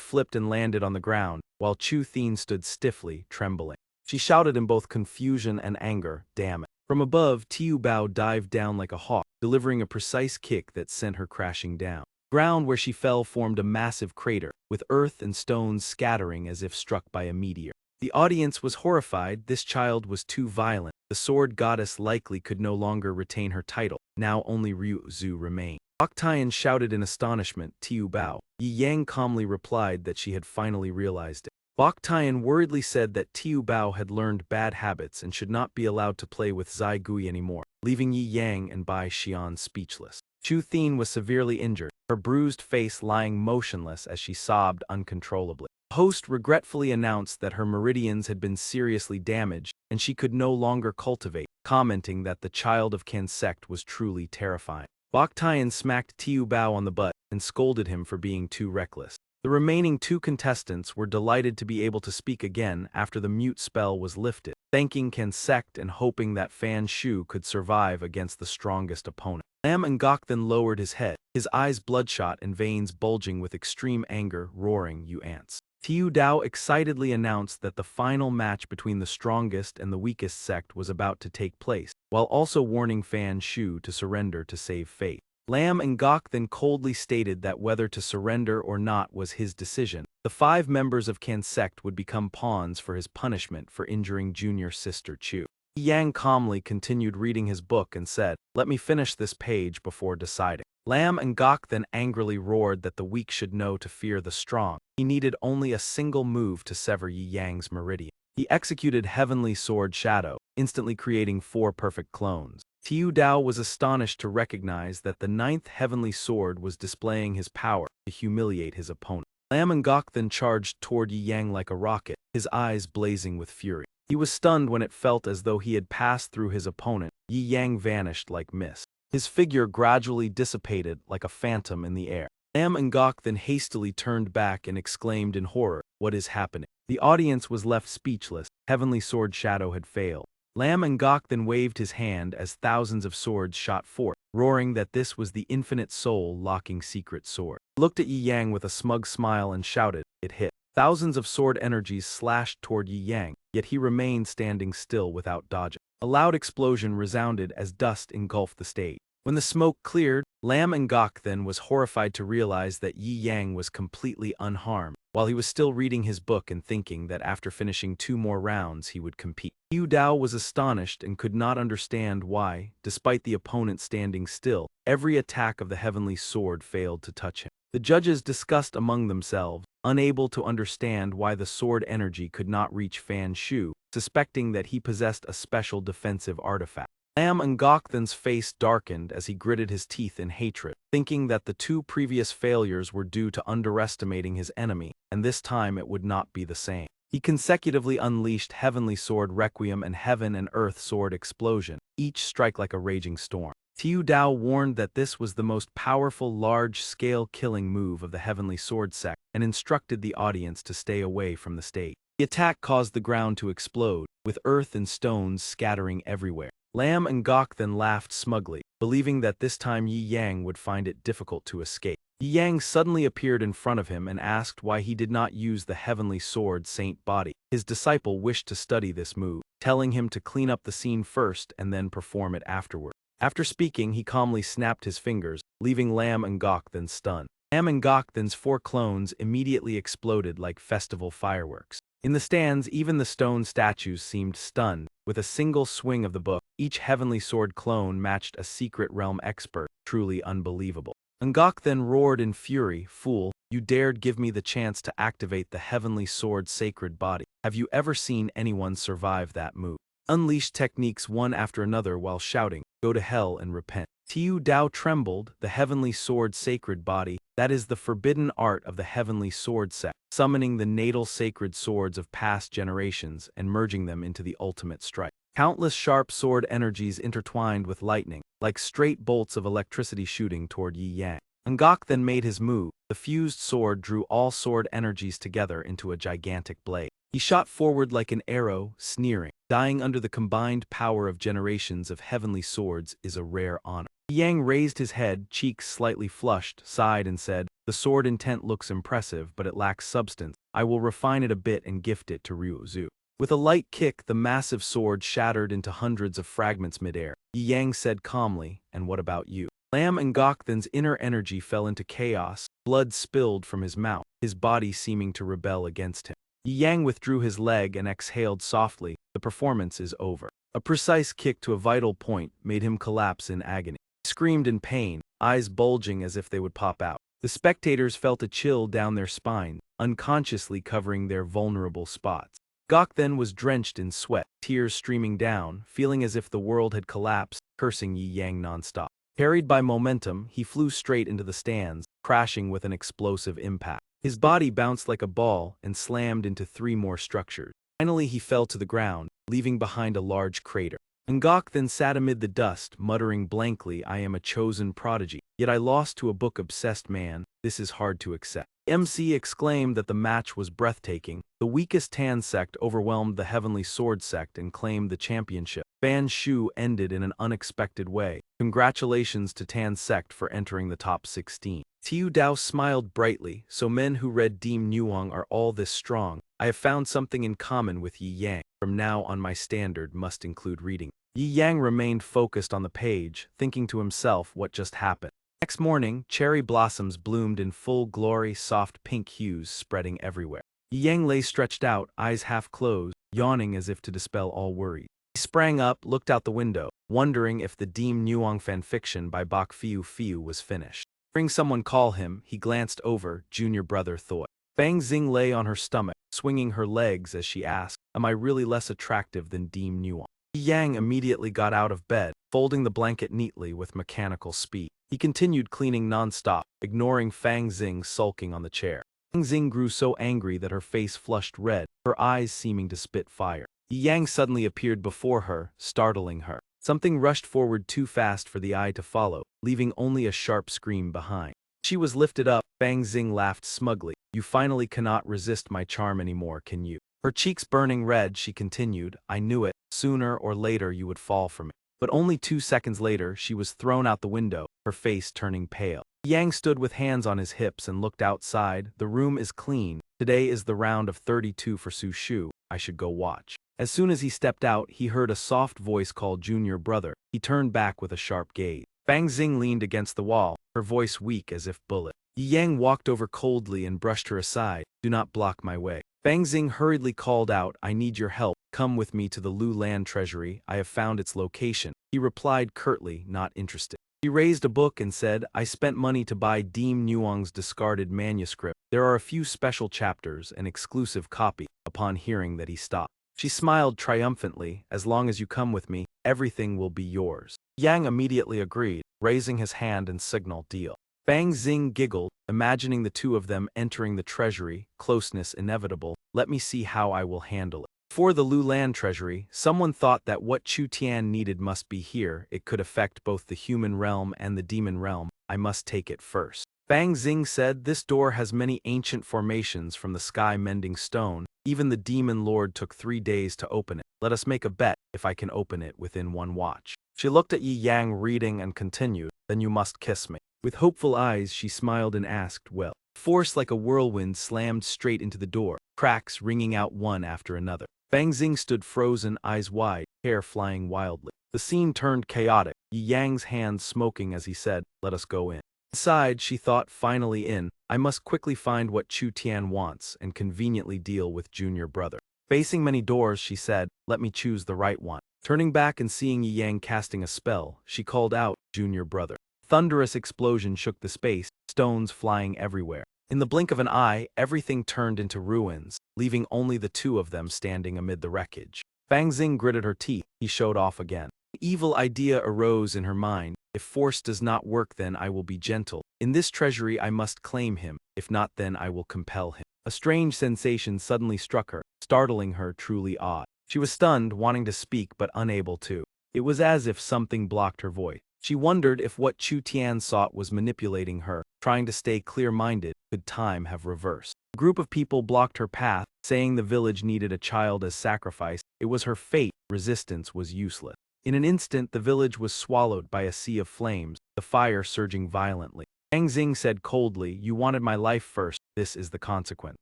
flipped and landed on the ground, while Chu Thien stood stiffly, trembling. She shouted in both confusion and anger, "Damn it." From above, Tiu Bao dived down like a hawk, delivering a precise kick that sent her crashing down. The ground where she fell formed a massive crater, with earth and stones scattering as if struck by a meteor. The audience was horrified. This child was too violent. The sword goddess likely could no longer retain her title. Now only Ryu Zhu remained. Bok Tian shouted in astonishment, "Tiu Bao." Yi Yang calmly replied that she had finally realized it. Bok Tian worriedly said that Tiu Bao had learned bad habits and should not be allowed to play with Zai Gui anymore, leaving Yi Yang and Bai Xian speechless. Chu Thien was severely injured, her bruised face lying motionless as she sobbed uncontrollably. The host regretfully announced that her meridians had been seriously damaged and she could no longer cultivate, commenting that the child of Qin sect was truly terrifying. Bok Tian smacked Tiu Bao on the butt and scolded him for being too reckless. The remaining 2 contestants were delighted to be able to speak again after the mute spell was lifted, thanking Qin sect and hoping that Fan Shu could survive against the strongest opponent. Lam and Gokthan lowered his head, his eyes bloodshot and veins bulging with extreme anger, roaring, "You ants." Tiu Dao excitedly announced that the final match between the strongest and the weakest sect was about to take place, while also warning Fan Shu to surrender to save face. Lam and Gokthan coldly stated that whether to surrender or not was his decision. The 5 members of Qin sect would become pawns for his punishment for injuring junior sister Chu. Yang calmly continued reading his book and said, "Let me finish this page before deciding." Lam and Gok then angrily roared that the weak should know to fear the strong. He needed only a single move to sever Yi Yang's meridian. He executed Heavenly Sword Shadow, instantly creating 4 perfect clones. Tiu Dao was astonished to recognize that the 9th Heavenly Sword was displaying his power to humiliate his opponent. Lam and Gok then charged toward Yi Yang like a rocket, his eyes blazing with fury. He was stunned when it felt as though he had passed through his opponent. Yi Yang vanished like mist. His figure gradually dissipated like a phantom in the air. Lam and Gok then hastily turned back and exclaimed in horror, "What is happening?" The audience was left speechless. Heavenly Sword Shadow had failed. Lam and Gok then waved his hand as thousands of swords shot forth, roaring that this was the infinite soul-locking secret sword. He looked at Yi Yang with a smug smile and shouted, "It hit." Thousands of sword energies slashed toward Yi Yang, yet he remained standing still without dodging. A loud explosion resounded as dust engulfed the stage. When the smoke cleared, Lam and Gok then was horrified to realize that Yi Yang was completely unharmed, while he was still reading his book and thinking that after finishing 2 more rounds he would compete. Tiu Dao was astonished and could not understand why, despite the opponent standing still, every attack of the Heavenly Sword failed to touch him. The judges discussed among themselves, unable to understand why the sword energy could not reach Fan Shu, suspecting that he possessed a special defensive artifact. Lam and Gok then's face darkened as he gritted his teeth in hatred, thinking that the 2 previous failures were due to underestimating his enemy, and this time it would not be the same. He consecutively unleashed Heavenly Sword Requiem and Heaven and Earth Sword Explosion, each strike like a raging storm. Tiu Dao warned that this was the most powerful large-scale killing move of the Heavenly Sword sect and instructed the audience to stay away from the stage. The attack caused the ground to explode, with earth and stones scattering everywhere. Lam and Gok then laughed smugly, believing that this time Yi Yang would find it difficult to escape. Yi Yang suddenly appeared in front of him and asked why he did not use the Heavenly Sword Saint Body. His disciple wished to study this move, telling him to clean up the scene first and then perform it afterward. After speaking, he calmly snapped his fingers, leaving Lam and Gok then stunned. Lam and Gok then's 4 clones immediately exploded like festival fireworks. In the stands, even the stone statues seemed stunned. With a single swing of the book, each Heavenly Sword clone matched a secret realm expert, truly unbelievable. Ngok then roared in fury, "Fool, you dared give me the chance to activate the Heavenly Sword Sacred Body. Have you ever seen anyone survive that move?" Unleashed techniques one after another while shouting, "Go to hell and repent." Tiu Dao trembled, the Heavenly Sword Sacred Body, that is the forbidden art of the Heavenly Sword sect, summoning the natal sacred swords of past generations and merging them into the ultimate strike. Countless sharp sword energies intertwined with lightning, like straight bolts of electricity shooting toward Yi Yang. Ngok then made his move. The fused sword drew all sword energies together into a gigantic blade. He shot forward like an arrow, sneering, "Dying under the combined power of generations of heavenly swords is a rare honor." Yang raised his head, cheeks slightly flushed, sighed and said, "The sword intent looks impressive, but it lacks substance. I will refine it a bit and gift it to Ryuzu." With a light kick, the massive sword shattered into hundreds of fragments midair. Yang said calmly, "And what about you?" Lam Ngokthan's inner energy fell into chaos, blood spilled from his mouth, his body seeming to rebel against him. Yang withdrew his leg and exhaled softly, "The performance is over." A precise kick to a vital point made him collapse in agony. He screamed in pain, eyes bulging as if they would pop out. The spectators felt a chill down their spine, unconsciously covering their vulnerable spots. Gok then was drenched in sweat, tears streaming down, feeling as if the world had collapsed, cursing Yi Yang nonstop. Carried by momentum, he flew straight into the stands, crashing with an explosive impact. His body bounced like a ball and slammed into 3 more structures. Finally, he fell to the ground, leaving behind a large crater. Ngok then sat amid the dust, muttering blankly, "I am a chosen prodigy, yet I lost to a book-obsessed man. This is hard to accept." MC exclaimed that the match was breathtaking. The weakest Tan sect overwhelmed the Heavenly Sword sect and claimed the championship. Fan Shu ended in an unexpected way. Congratulations to Tan sect for entering the top 16. Tiu Dao smiled brightly, "So men who read Deem Nuang are all this strong. I have found something in common with Yi Yang. From now on my standard must include reading." Yi Yang remained focused on the page, thinking to himself what just happened. Next morning, cherry blossoms bloomed in full glory, soft pink hues spreading everywhere. Yi Yang lay stretched out, eyes half closed, yawning as if to dispel all worries. He sprang up, looked out the window, wondering if the Deem Nuong fanfiction by Bok Fiu Fiu was finished. Hearing someone call him, he glanced over, junior brother Thoi. Fang Xing lay on her stomach, swinging her legs as she asked, am I really less attractive than Deem Nuong? Yang immediately got out of bed, folding the blanket neatly with mechanical speed. He continued cleaning non-stop, ignoring Fang Xing sulking on the chair. Fang Xing grew so angry that her face flushed red, her eyes seeming to spit fire. Yang suddenly appeared before her, startling her. Something rushed forward too fast for the eye to follow, leaving only a sharp scream behind. She was lifted up. Fang Xing laughed smugly. You finally cannot resist my charm anymore, can you? Her cheeks burning red, she continued, I knew it, sooner or later you would fall for me. But only 2 seconds later, she was thrown out the window, her face turning pale. Yang stood with hands on his hips and looked outside. The room is clean. Today is the round of 32 for Su Shu. I should go watch. As soon as he stepped out, he heard a soft voice call junior brother. He turned back with a sharp gaze. Fang Xing leaned against the wall, her voice weak as if bullet. Yang walked over coldly and brushed her aside. Do not block my way. Fang Xing hurriedly called out, I need your help. Come with me to the Lu Land Treasury. I have found its location. He replied curtly, not interested. He raised a book and said, I spent money to buy Deem Nuong's discarded manuscript. There are a few special chapters, an exclusive copy. Upon hearing that, he stopped. She smiled triumphantly, as long as you come with me, everything will be yours. Yang immediately agreed, raising his hand and signal deal. Fang Xing giggled, imagining the two of them entering the treasury, closeness inevitable. Let me see how I will handle it. For the Lu Land Treasury, someone thought that what Chu Tian needed must be here. It could affect both the human realm and the demon realm. I must take it first. Fang Xing said, this door has many ancient formations from the sky-mending stone. Even the demon lord took 3 days to open it. Let us make a bet if I can open it within 1 watch. She looked at Yi Yang reading and continued, then you must kiss me. With hopeful eyes, she smiled and asked, well. Force like a whirlwind slammed straight into the door, cracks ringing out one after another. Fang Xing stood frozen, eyes wide, hair flying wildly. The scene turned chaotic, Yi Yang's hands smoking as he said, let us go in. Inside, she thought, finally in, I must quickly find what Chu Tian wants and conveniently deal with junior brother. Facing many doors, she said, let me choose the right one. Turning back and seeing Yi Yang casting a spell, she called out, junior brother. Thunderous explosion shook the space, stones flying everywhere. In the blink of an eye, everything turned into ruins, leaving only the two of them standing amid the wreckage. Fang Xing gritted her teeth. He showed off again. An evil idea arose in her mind. If force does not work, then I will be gentle. In this treasury I must claim him. If not, then I will compel him. A strange sensation suddenly struck her, startling her truly odd. She was stunned, wanting to speak but unable to. It was as if something blocked her voice. She wondered if what Chu Tian sought was manipulating her, trying to stay clear-minded. Could time have reversed? A group of people blocked her path, saying the village needed a child as sacrifice. It was her fate. Resistance was useless. In an instant, the village was swallowed by a sea of flames, the fire surging violently. Fang Xing said coldly, you wanted my life first. This is the consequence.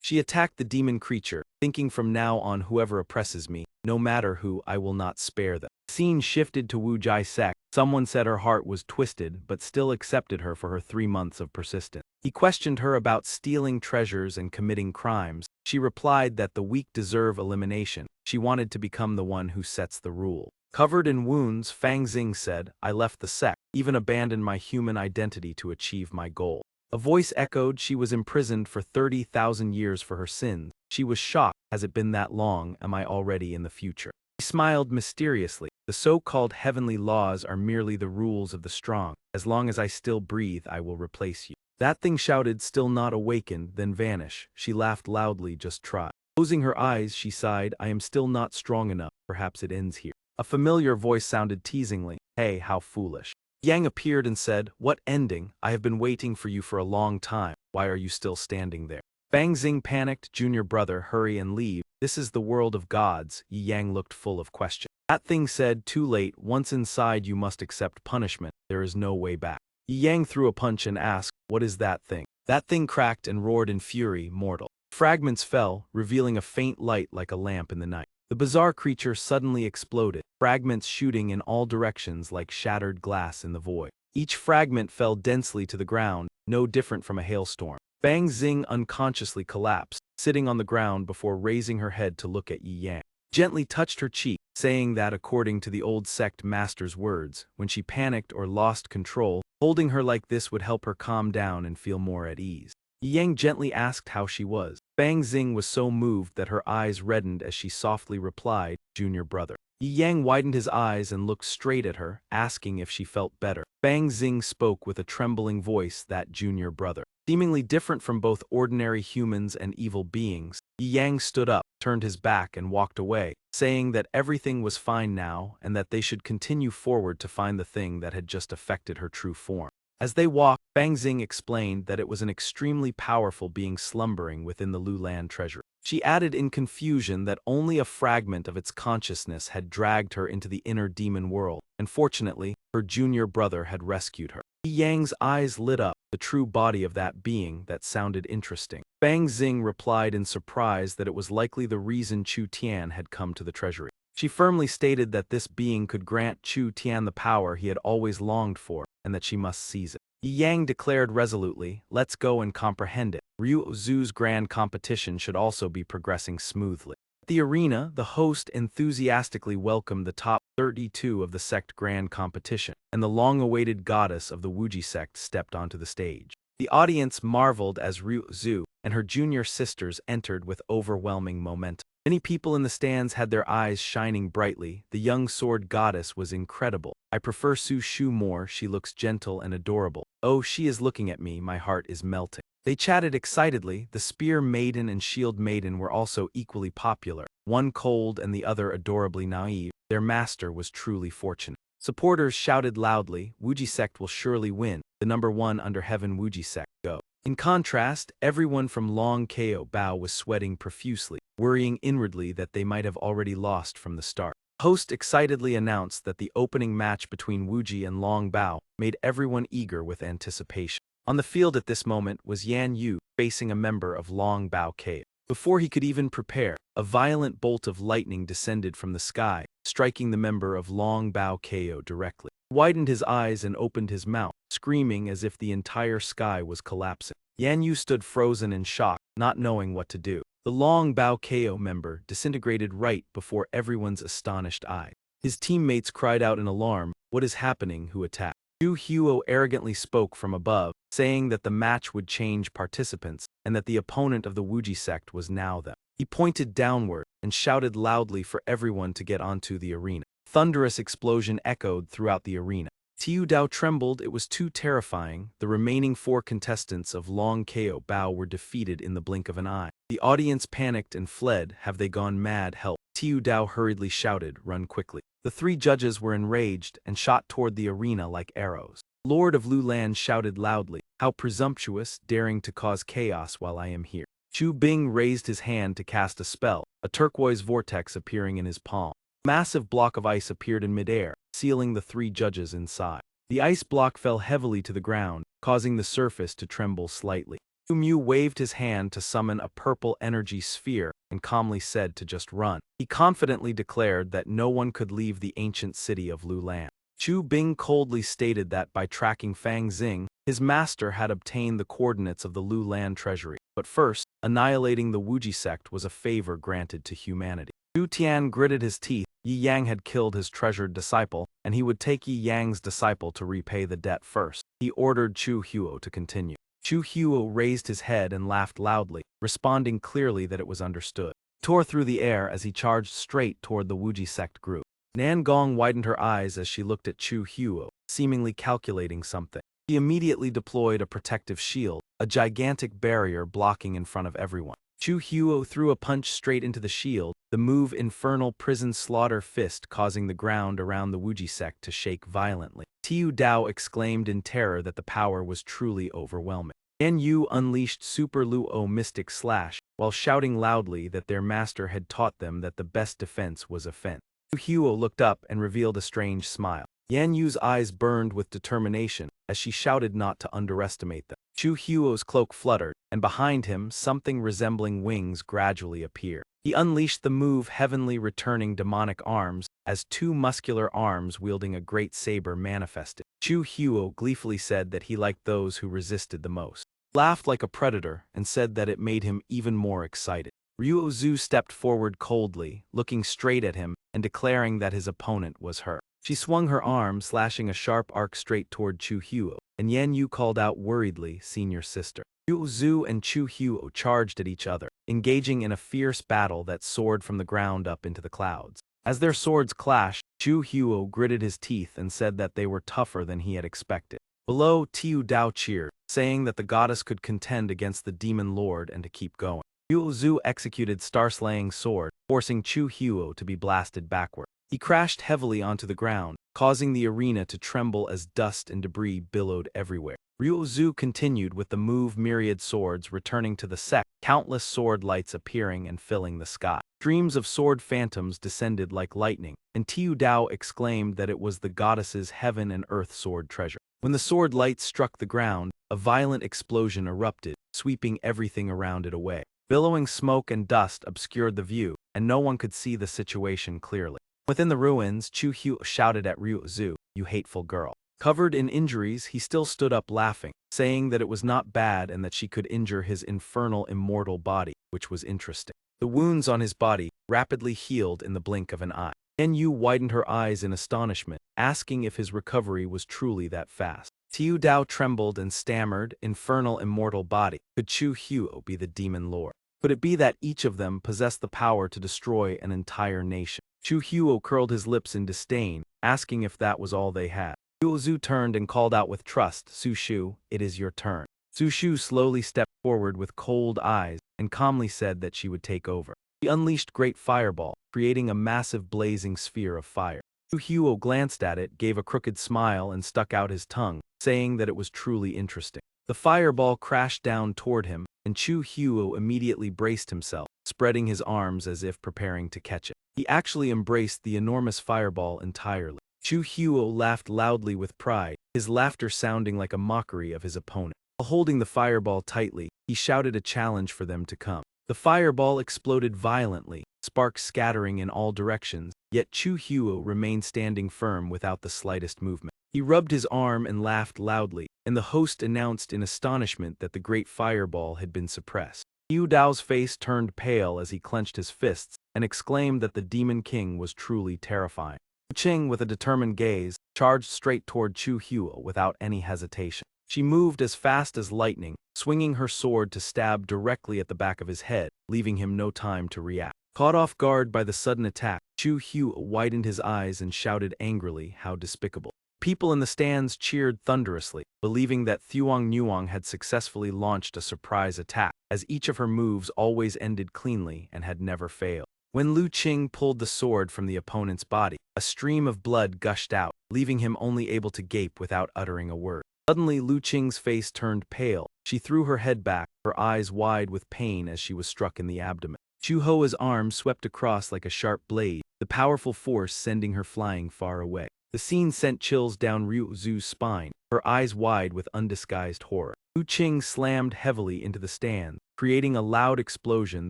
She attacked the demon creature, thinking from now on whoever oppresses me, no matter who, I will not spare them. The scene shifted to Wu Jai sect. Someone said her heart was twisted, but still accepted her for her 3 months of persistence. He questioned her about stealing treasures and committing crimes. She replied that the weak deserve elimination. She wanted to become the one who sets the rule. Covered in wounds, Fang Xing said, I left the sect, even abandoned my human identity to achieve my goal. A voice echoed, she was imprisoned for 30,000 years for her sins. She was shocked. Has it been that long? Am I already in the future? He smiled mysteriously. The so-called heavenly laws are merely the rules of the strong. As long as I still breathe, I will replace you. That thing shouted, still not awakened, then vanish. She laughed loudly, just try. Closing her eyes, she sighed, I am still not strong enough. Perhaps it ends here. A familiar voice sounded teasingly, hey, how foolish. Yang appeared and said, what ending? I have been waiting for you for a long time. Why are you still standing there? Fang Xing panicked, junior brother, hurry and leave. This is the world of gods. Yi Yang looked full of question. That thing said, too late, once inside you must accept punishment. There is no way back. Yi Yang threw a punch and asked, what is that thing? That thing cracked and roared in fury, mortal. Fragments fell, revealing a faint light like a lamp in the night. The bizarre creature suddenly exploded, fragments shooting in all directions like shattered glass in the void. Each fragment fell densely to the ground, no different from a hailstorm. Fang Xing unconsciously collapsed, sitting on the ground before raising her head to look at Yi Yang. gently touched her cheek, saying that according to the old sect master's words, when she panicked or lost control, holding her like this would help her calm down and feel more at ease. Yang gently asked how she was. Fang Xing was so moved that her eyes reddened as she softly replied, "Junior brother." Yang widened his eyes and looked straight at her, asking if she felt better. Fang Xing spoke with a trembling voice, "That junior brother." Seemingly different from both ordinary humans and evil beings, Yang stood up, turned his back and walked away, saying that everything was fine now and that they should continue forward to find the thing that had just affected her true form. As they walked, Fang Xing explained that it was an extremely powerful being slumbering within the Lulan treasury. She added in confusion that only a fragment of its consciousness had dragged her into the inner demon world, and fortunately, her junior brother had rescued her. Yang's eyes lit up, the true body of that being that sounded interesting. Fang Xing replied in surprise that it was likely the reason Chu Tian had come to the treasury. She firmly stated that this being could grant Chu Tian the power he had always longed for, and that she must seize it. Yang declared resolutely, "Let's go and comprehend it." Ryu Zhu's grand competition should also be progressing smoothly. At the arena, the host enthusiastically welcomed the top 32 of the sect grand competition, and the long-awaited goddess of the Wuji sect stepped onto the stage. The audience marveled as Ryu Zhu and her junior sisters entered with overwhelming momentum. Many people in the stands had their eyes shining brightly. The young sword goddess was incredible. "I prefer Su Shu more, she looks gentle and adorable. Oh, she is looking at me, my heart is melting." They chatted excitedly. The spear maiden and shield maiden were also equally popular, one cold and the other adorably naive. Their master was truly fortunate. Supporters shouted loudly, "Wuji sect will surely win, the number one under heaven Wuji sect, go." In contrast, everyone from Long Ko Bao was sweating profusely, worrying inwardly that they might have already lost from the start. Host excitedly announced that the opening match between Wuji and Long Bao made everyone eager with anticipation. On the field at this moment was Yan Yu, facing a member of Long Bao Ko. Before he could even prepare, a violent bolt of lightning descended from the sky, striking the member of Long Bao Ko directly. He widened his eyes and opened his mouth, screaming as if the entire sky was collapsing. Yan Yu stood frozen in shock, not knowing what to do. The Long Bao Ko member disintegrated right before everyone's astonished eyes. His teammates cried out in alarm, "What is happening? Who attacked?" Zhu Huo arrogantly spoke from above, saying that the match would change participants and that the opponent of the Wuji sect was now them. He pointed downward and shouted loudly for everyone to get onto the arena. Thunderous explosion echoed throughout the arena. Tiu Dao trembled, it was too terrifying. The remaining 4 contestants of Long Ko Bao were defeated in the blink of an eye. The audience panicked and fled. "Have they gone mad? Help!" Tiu Dao hurriedly shouted, "Run quickly." The 3 judges were enraged and shot toward the arena like arrows. Lord of Lulan shouted loudly, "How presumptuous, daring to cause chaos while I am here." Chu Bing raised his hand to cast a spell, a turquoise vortex appearing in his palm. A massive block of ice appeared in midair, sealing the 3 judges inside. The ice block fell heavily to the ground, causing the surface to tremble slightly. Chu Mu waved his hand to summon a purple energy sphere and calmly said to just run. He confidently declared that no one could leave the ancient city of Lulan. Chu Bing coldly stated that by tracking Fang Xing, his master had obtained the coordinates of the Lulan treasury. But first, annihilating the Wuji sect was a favor granted to humanity. Chu Tian gritted his teeth. Yi Yang had killed his treasured disciple, and he would take Yi Yang's disciple to repay the debt first. He ordered Chu Huo to continue. Chu Huo raised his head and laughed loudly, responding clearly that it was understood. He tore through the air as he charged straight toward the Wuji sect group. Nan Gong widened her eyes as she looked at Chu Huo, seemingly calculating something. He immediately deployed a protective shield, a gigantic barrier blocking in front of everyone. Chu Huo threw a punch straight into the shield, the move Infernal Prison Slaughter Fist causing the ground around the Wuji sect to shake violently. Tiu Dao exclaimed in terror that the power was truly overwhelming. Yan Yu unleashed Super Luo Mystic Slash, while shouting loudly that their master had taught them that the best defense was offense. Chu Huo looked up and revealed a strange smile. Yan Yu's eyes burned with determination as she shouted not to underestimate them. Chu Huo's cloak fluttered, and behind him something resembling wings gradually appeared. He unleashed the move Heavenly Returning Demonic Arms as 2 muscular arms wielding a great saber manifested. Chu Huo gleefully said that he liked those who resisted the most. He laughed like a predator and said that it made him even more excited. Ryuozu stepped forward coldly, looking straight at him and declaring that his opponent was her. She swung her arm, slashing a sharp arc straight toward Chu Huo, and Yan Yu called out worriedly, "Senior sister." Ryuozu and Chu Huo charged at each other, engaging in a fierce battle that soared from the ground up into the clouds. As their swords clashed, Chu Huo gritted his teeth and said that they were tougher than he had expected. Below, Tiu Dao cheered, saying that the goddess could contend against the demon lord and to keep going. Ryuozu executed Star-Slaying Sword, forcing Chu Huo to be blasted backward. He crashed heavily onto the ground, causing the arena to tremble as dust and debris billowed everywhere. Ryuozu continued with the move myriad swords returning to the sect, countless sword lights appearing and filling the sky. Streams of sword phantoms descended like lightning, and Tiu Dao exclaimed that it was the goddess's heaven and earth sword treasure. When the sword lights struck the ground, a violent explosion erupted, sweeping everything around it away. Billowing smoke and dust obscured the view, and no one could see the situation clearly. Within the ruins, Chu Huo shouted at Ryuozu, "You hateful girl." Covered in injuries, he still stood up laughing, saying that it was not bad and that she could injure his infernal immortal body, which was interesting. The wounds on his body rapidly healed in the blink of an eye. Yan Yu widened her eyes in astonishment, asking if his recovery was truly that fast. Tiu Dao trembled and stammered, "Infernal immortal body. Could Chu Huo be the demon lord? Could it be that each of them possessed the power to destroy an entire nation?" Chu Huo curled his lips in disdain, asking if that was all they had. Ryuozu turned and called out with trust, "Su Shu, it is your turn." Su Shu slowly stepped forward with cold eyes and calmly said that she would take over. She unleashed Great Fireball, creating a massive blazing sphere of fire. Chu Huo glanced at it, gave a crooked smile and stuck out his tongue, saying that it was truly interesting. The fireball crashed down toward him, and Chu Huo immediately braced himself, spreading his arms as if preparing to catch it. He actually embraced the enormous fireball entirely. Chu Huo laughed loudly with pride, his laughter sounding like a mockery of his opponent. While holding the fireball tightly, he shouted a challenge for them to come. The fireball exploded violently, sparks scattering in all directions, yet Chu Huo remained standing firm without the slightest movement. He rubbed his arm and laughed loudly, and the host announced in astonishment that the great fireball had been suppressed. Tiu Dao's face turned pale as he clenched his fists and exclaimed that the Demon King was truly terrifying. Wu Qing, with a determined gaze, charged straight toward Chu Huo without any hesitation. She moved as fast as lightning, swinging her sword to stab directly at the back of his head, leaving him no time to react. Caught off guard by the sudden attack, Chu Huo widened his eyes and shouted angrily, "How despicable." People in the stands cheered thunderously, believing that Thuong Nuong had successfully launched a surprise attack, as each of her moves always ended cleanly and had never failed. When Lu Qing pulled the sword from the opponent's body, a stream of blood gushed out, leaving him only able to gape without uttering a word. Suddenly, Lu Qing's face turned pale. She threw her head back, her eyes wide with pain as she was struck in the abdomen. Chu Hoa's arm swept across like a sharp blade, the powerful force sending her flying far away. The scene sent chills down Ryuozu's spine, her eyes wide with undisguised horror. Lu Qing slammed heavily into the stand, creating a loud explosion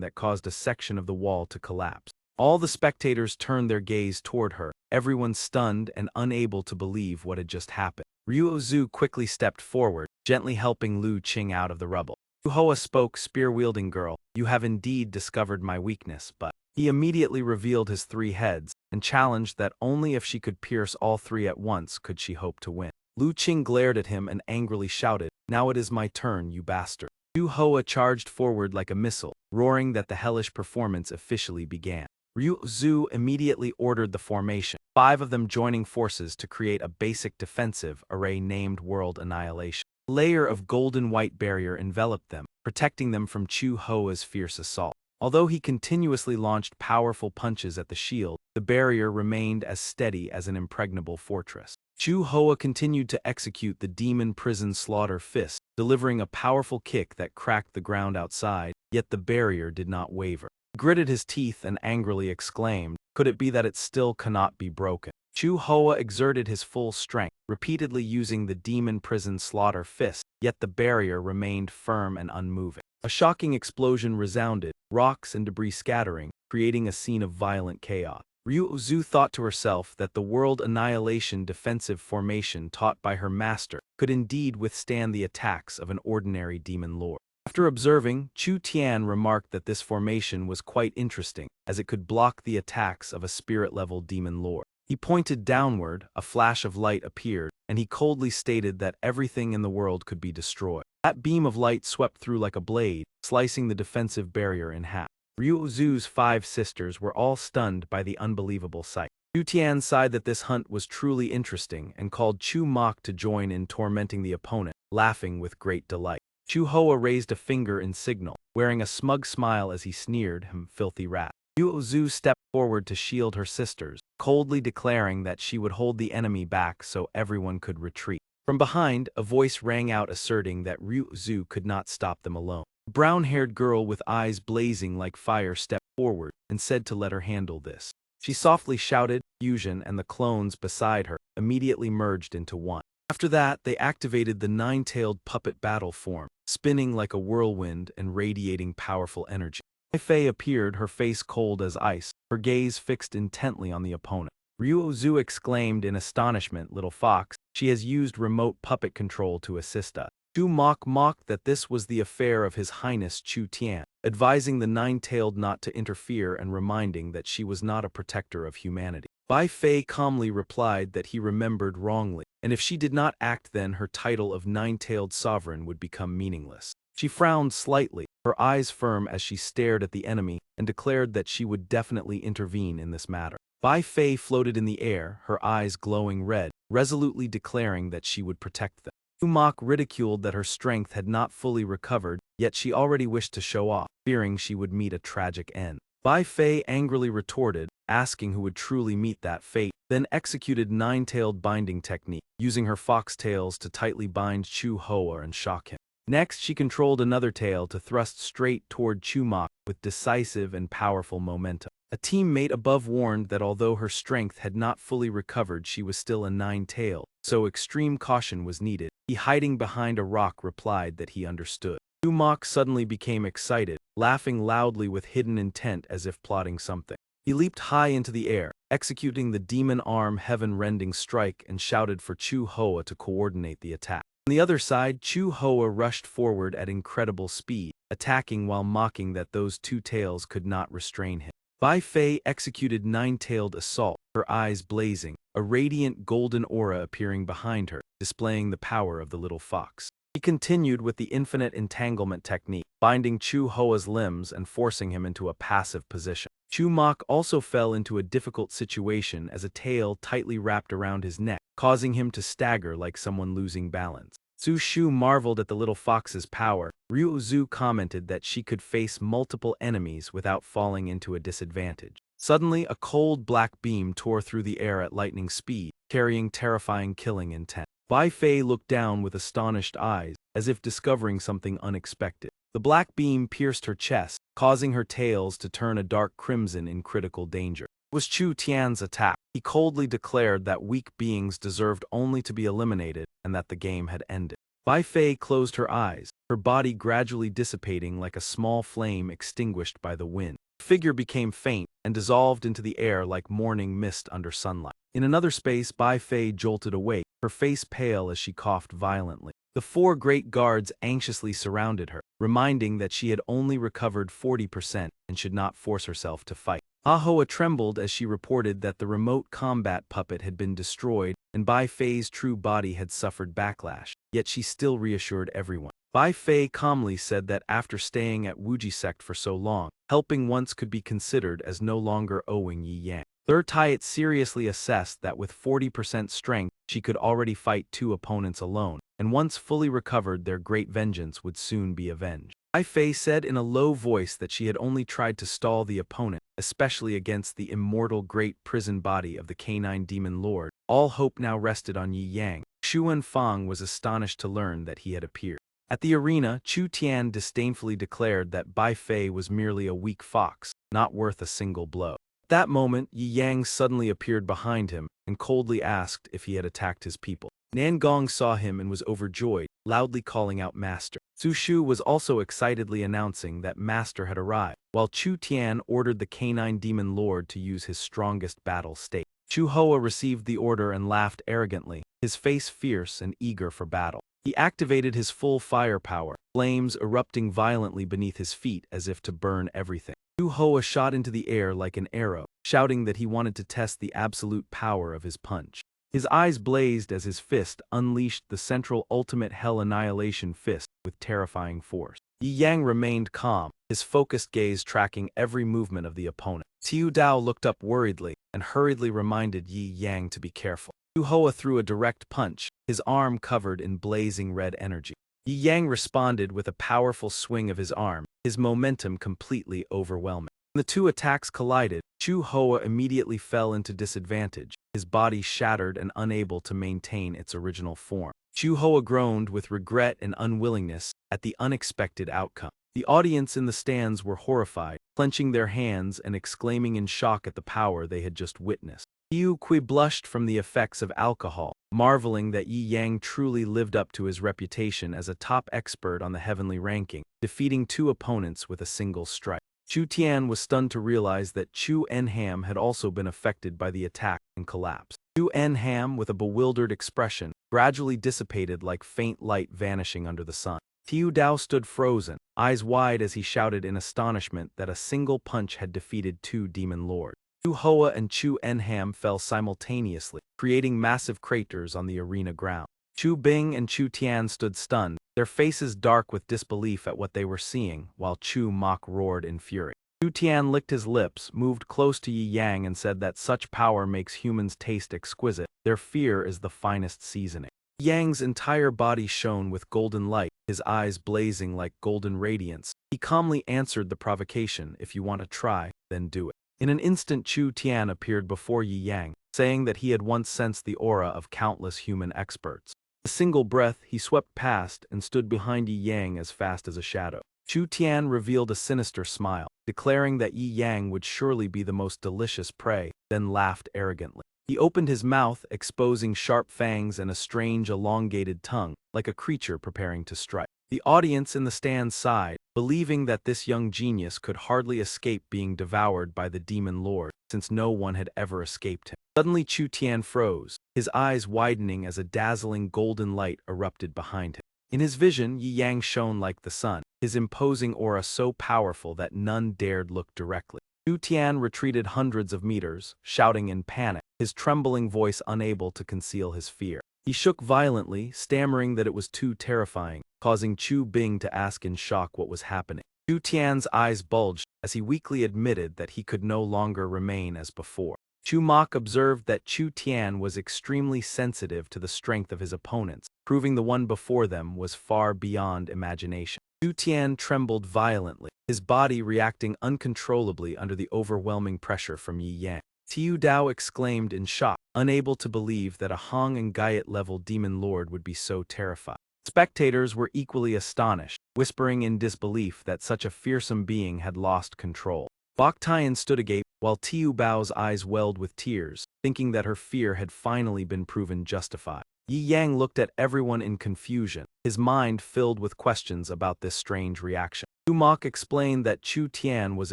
that caused a section of the wall to collapse. All the spectators turned their gaze toward her, everyone stunned and unable to believe what had just happened. Ryuozu quickly stepped forward, gently helping Lu Qing out of the rubble. Chu Hoa spoke, "Spear-wielding girl, you have indeed discovered my weakness, but..." He immediately revealed his 3 heads, and challenged that only if she could pierce all 3 at once could she hope to win. Lu Qing glared at him and angrily shouted, "Now it is my turn, you bastard." Chu Hoa charged forward like a missile, roaring that the hellish performance officially began. Ryuozu immediately ordered the formation, 5 of them joining forces to create a basic defensive array named World Annihilation. A layer of golden white barrier enveloped them, protecting them from Chu Hoa's fierce assault. Although he continuously launched powerful punches at the shield, the barrier remained as steady as an impregnable fortress. Chu Hoa continued to execute the demon prison slaughter fist, delivering a powerful kick that cracked the ground outside, yet the barrier did not waver. He gritted his teeth and angrily exclaimed, "Could it be that it still cannot be broken?" Chu Hoa exerted his full strength, repeatedly using the demon prison slaughter fist, yet the barrier remained firm and unmoving. A shocking explosion resounded, rocks and debris scattering, creating a scene of violent chaos. Ryuozu thought to herself that the World Annihilation defensive formation taught by her master could indeed withstand the attacks of an ordinary demon lord. After observing, Chu Tian remarked that this formation was quite interesting, as it could block the attacks of a spirit-level demon lord. He pointed downward, a flash of light appeared, and he coldly stated that everything in the world could be destroyed. That beam of light swept through like a blade, slicing the defensive barrier in half. Ryu Zhu's 5 sisters were all stunned by the unbelievable sight. Chu Tian sighed that this hunt was truly interesting and called Chu Mok to join in tormenting the opponent, laughing with great delight. Chu Hoa raised a finger in signal, wearing a smug smile as he sneered, filthy rat. Ryu Zhu stepped forward to shield her sisters, coldly declaring that she would hold the enemy back so everyone could retreat. From behind, a voice rang out asserting that Ryu Zhu could not stop them alone. A brown-haired girl with eyes blazing like fire stepped forward and said to let her handle this. She softly shouted, fusion, and the clones beside her immediately merged into one. After that, they activated the 9-tailed puppet battle form, spinning like a whirlwind and radiating powerful energy. Fei appeared, her face cold as ice, her gaze fixed intently on the opponent. Ryu Zhu exclaimed in astonishment, "Little fox, she has used remote puppet control to assist us." Chu Mok mocked that this was the affair of His Highness Chu Tian, advising the 9-tailed not to interfere and reminding that she was not a protector of humanity. Bai Fei calmly replied that he remembered wrongly, and if she did not act then her title of 9-tailed sovereign would become meaningless. She frowned slightly, her eyes firm as she stared at the enemy, and declared that she would definitely intervene in this matter. Bai Fei floated in the air, her eyes glowing red, resolutely declaring that she would protect them. Chu Mok ridiculed that her strength had not fully recovered, yet she already wished to show off, fearing she would meet a tragic end. Bai Fei angrily retorted, asking who would truly meet that fate, then executed 9-tailed binding technique, using her foxtails to tightly bind Chu Hoa and shock him. Next, she controlled another tail to thrust straight toward Chu Mok with decisive and powerful momentum. A teammate above warned that although her strength had not fully recovered, she was still a 9-tailed, so extreme caution was needed. He, hiding behind a rock, replied that he understood. Chu Mok suddenly became excited, laughing loudly with hidden intent as if plotting something. He leaped high into the air, executing the demon arm heaven-rending strike, and shouted for Chu Hoa to coordinate the attack. On the other side, Chu Hoa rushed forward at incredible speed, attacking while mocking that those 2 tails could not restrain him. Bai Fei executed 9-tailed assault, her eyes blazing, a radiant golden aura appearing behind her, displaying the power of the little fox. He continued with the infinite entanglement technique, binding Chu Hoa's limbs and forcing him into a passive position. Chu Mok also fell into a difficult situation as a tail tightly wrapped around his neck, causing him to stagger like someone losing balance. Su Shu marveled at the little fox's power. Ryu Zhu commented that she could face multiple enemies without falling into a disadvantage. Suddenly, a cold black beam tore through the air at lightning speed, carrying terrifying killing intent. Bai Fei looked down with astonished eyes, as if discovering something unexpected. The black beam pierced her chest, causing her tails to turn a dark crimson in critical danger. It was Chu Tian's attack. He coldly declared that weak beings deserved only to be eliminated and that the game had ended. Bai Fei closed her eyes, her body gradually dissipating like a small flame extinguished by the wind. The figure became faint and dissolved into the air like morning mist under sunlight. In another space, Bai Fei jolted awake, her face pale as she coughed violently. The 4 great guards anxiously surrounded her, reminding that she had only recovered 40% and should not force herself to fight. Ahoa trembled as she reported that the remote combat puppet had been destroyed and Bai Fei's true body had suffered backlash, yet she still reassured everyone. Bai Fei calmly said that after staying at Wuji sect for so long, helping once could be considered as no longer owing Yi Yang. Third seriously assessed that with 40% strength, she could already fight 2 opponents alone, and once fully recovered their great vengeance would soon be avenged. Bai Fei said in a low voice that she had only tried to stall the opponent, especially against the immortal great prison body of the canine demon lord. All hope now rested on Yi Yang. Xuan Fang was astonished to learn that he had appeared. At the arena, Chu Tian disdainfully declared that Bai Fei was merely a weak fox, not worth a single blow. At that moment, Yi Yang suddenly appeared behind him and coldly asked if he had attacked his people. Nan Gong saw him and was overjoyed, loudly calling out Master. Su Shu was also excitedly announcing that Master had arrived, while Chu Tian ordered the canine demon lord to use his strongest battle state. Chu Hoa received the order and laughed arrogantly, his face fierce and eager for battle. He activated his full firepower, flames erupting violently beneath his feet as if to burn everything. Chu Hoa shot into the air like an arrow, shouting that he wanted to test the absolute power of his punch. His eyes blazed as his fist unleashed the central ultimate hell annihilation fist with terrifying force. Yi Yang remained calm, his focused gaze tracking every movement of the opponent. Tiu Dao looked up worriedly and hurriedly reminded Yi Yang to be careful. Chu Hoa threw a direct punch, his arm covered in blazing red energy. Yi Yang responded with a powerful swing of his arm, his momentum completely overwhelming. When the two attacks collided, Chu Hoa immediately fell into disadvantage, his body shattered and unable to maintain its original form. Chu Hoa groaned with regret and unwillingness at the unexpected outcome. The audience in the stands were horrified, clenching their hands and exclaiming in shock at the power they had just witnessed. Liu Kui blushed from the effects of alcohol, marveling that Yi Yang truly lived up to his reputation as a top expert on the heavenly ranking, defeating two opponents with a single strike. Chu Tian was stunned to realize that Chu Enham had also been affected by the attack and collapsed. Chu Enham, with a bewildered expression, gradually dissipated like faint light vanishing under the sun. Tiu Dao stood frozen, eyes wide as he shouted in astonishment that a single punch had defeated two demon lords. Chu Hoa and Chu Enham fell simultaneously, creating massive craters on the arena ground. Chu Bing and Chu Tian stood stunned, their faces dark with disbelief at what they were seeing, while Chu Mok roared in fury. Chu Tian licked his lips, moved close to Yi Yang and said that such power makes humans taste exquisite, their fear is the finest seasoning. Yang's entire body shone with golden light, his eyes blazing like golden radiance. He calmly answered the provocation, if you want to try, then do it. In an instant Chu Tian appeared before Yi Yang, saying that he had once sensed the aura of countless human experts. A single breath, he swept past and stood behind Yi Yang as fast as a shadow. Chu Tian revealed a sinister smile, declaring that Yi Yang would surely be the most delicious prey, then laughed arrogantly. He opened his mouth, exposing sharp fangs and a strange elongated tongue, like a creature preparing to strike. The audience in the stands sighed, believing that this young genius could hardly escape being devoured by the demon lord, since no one had ever escaped him. Suddenly Chu Tian froze, his eyes widening as a dazzling golden light erupted behind him. In his vision, Yi Yang shone like the sun, his imposing aura so powerful that none dared look directly. Chu Tian retreated hundreds of meters, shouting in panic, his trembling voice unable to conceal his fear. He shook violently, stammering that it was too terrifying, causing Chu Bing to ask in shock what was happening. Chu Tian's eyes bulged as he weakly admitted that he could no longer remain as before. Chu Mok observed that Chu Tian was extremely sensitive to the strength of his opponents, proving the one before them was far beyond imagination. Chu Tian trembled violently, his body reacting uncontrollably under the overwhelming pressure from Yi Yang. Tiu Dao exclaimed in shock, unable to believe that a Hong and Gaiet-level demon lord would be so terrified. Spectators were equally astonished, whispering in disbelief that such a fearsome being had lost control. Bok Tian stood agape, while Tiu Bao's eyes welled with tears, thinking that her fear had finally been proven justified. Yi Yang looked at everyone in confusion, his mind filled with questions about this strange reaction. Chu Mok explained that Chu Tian was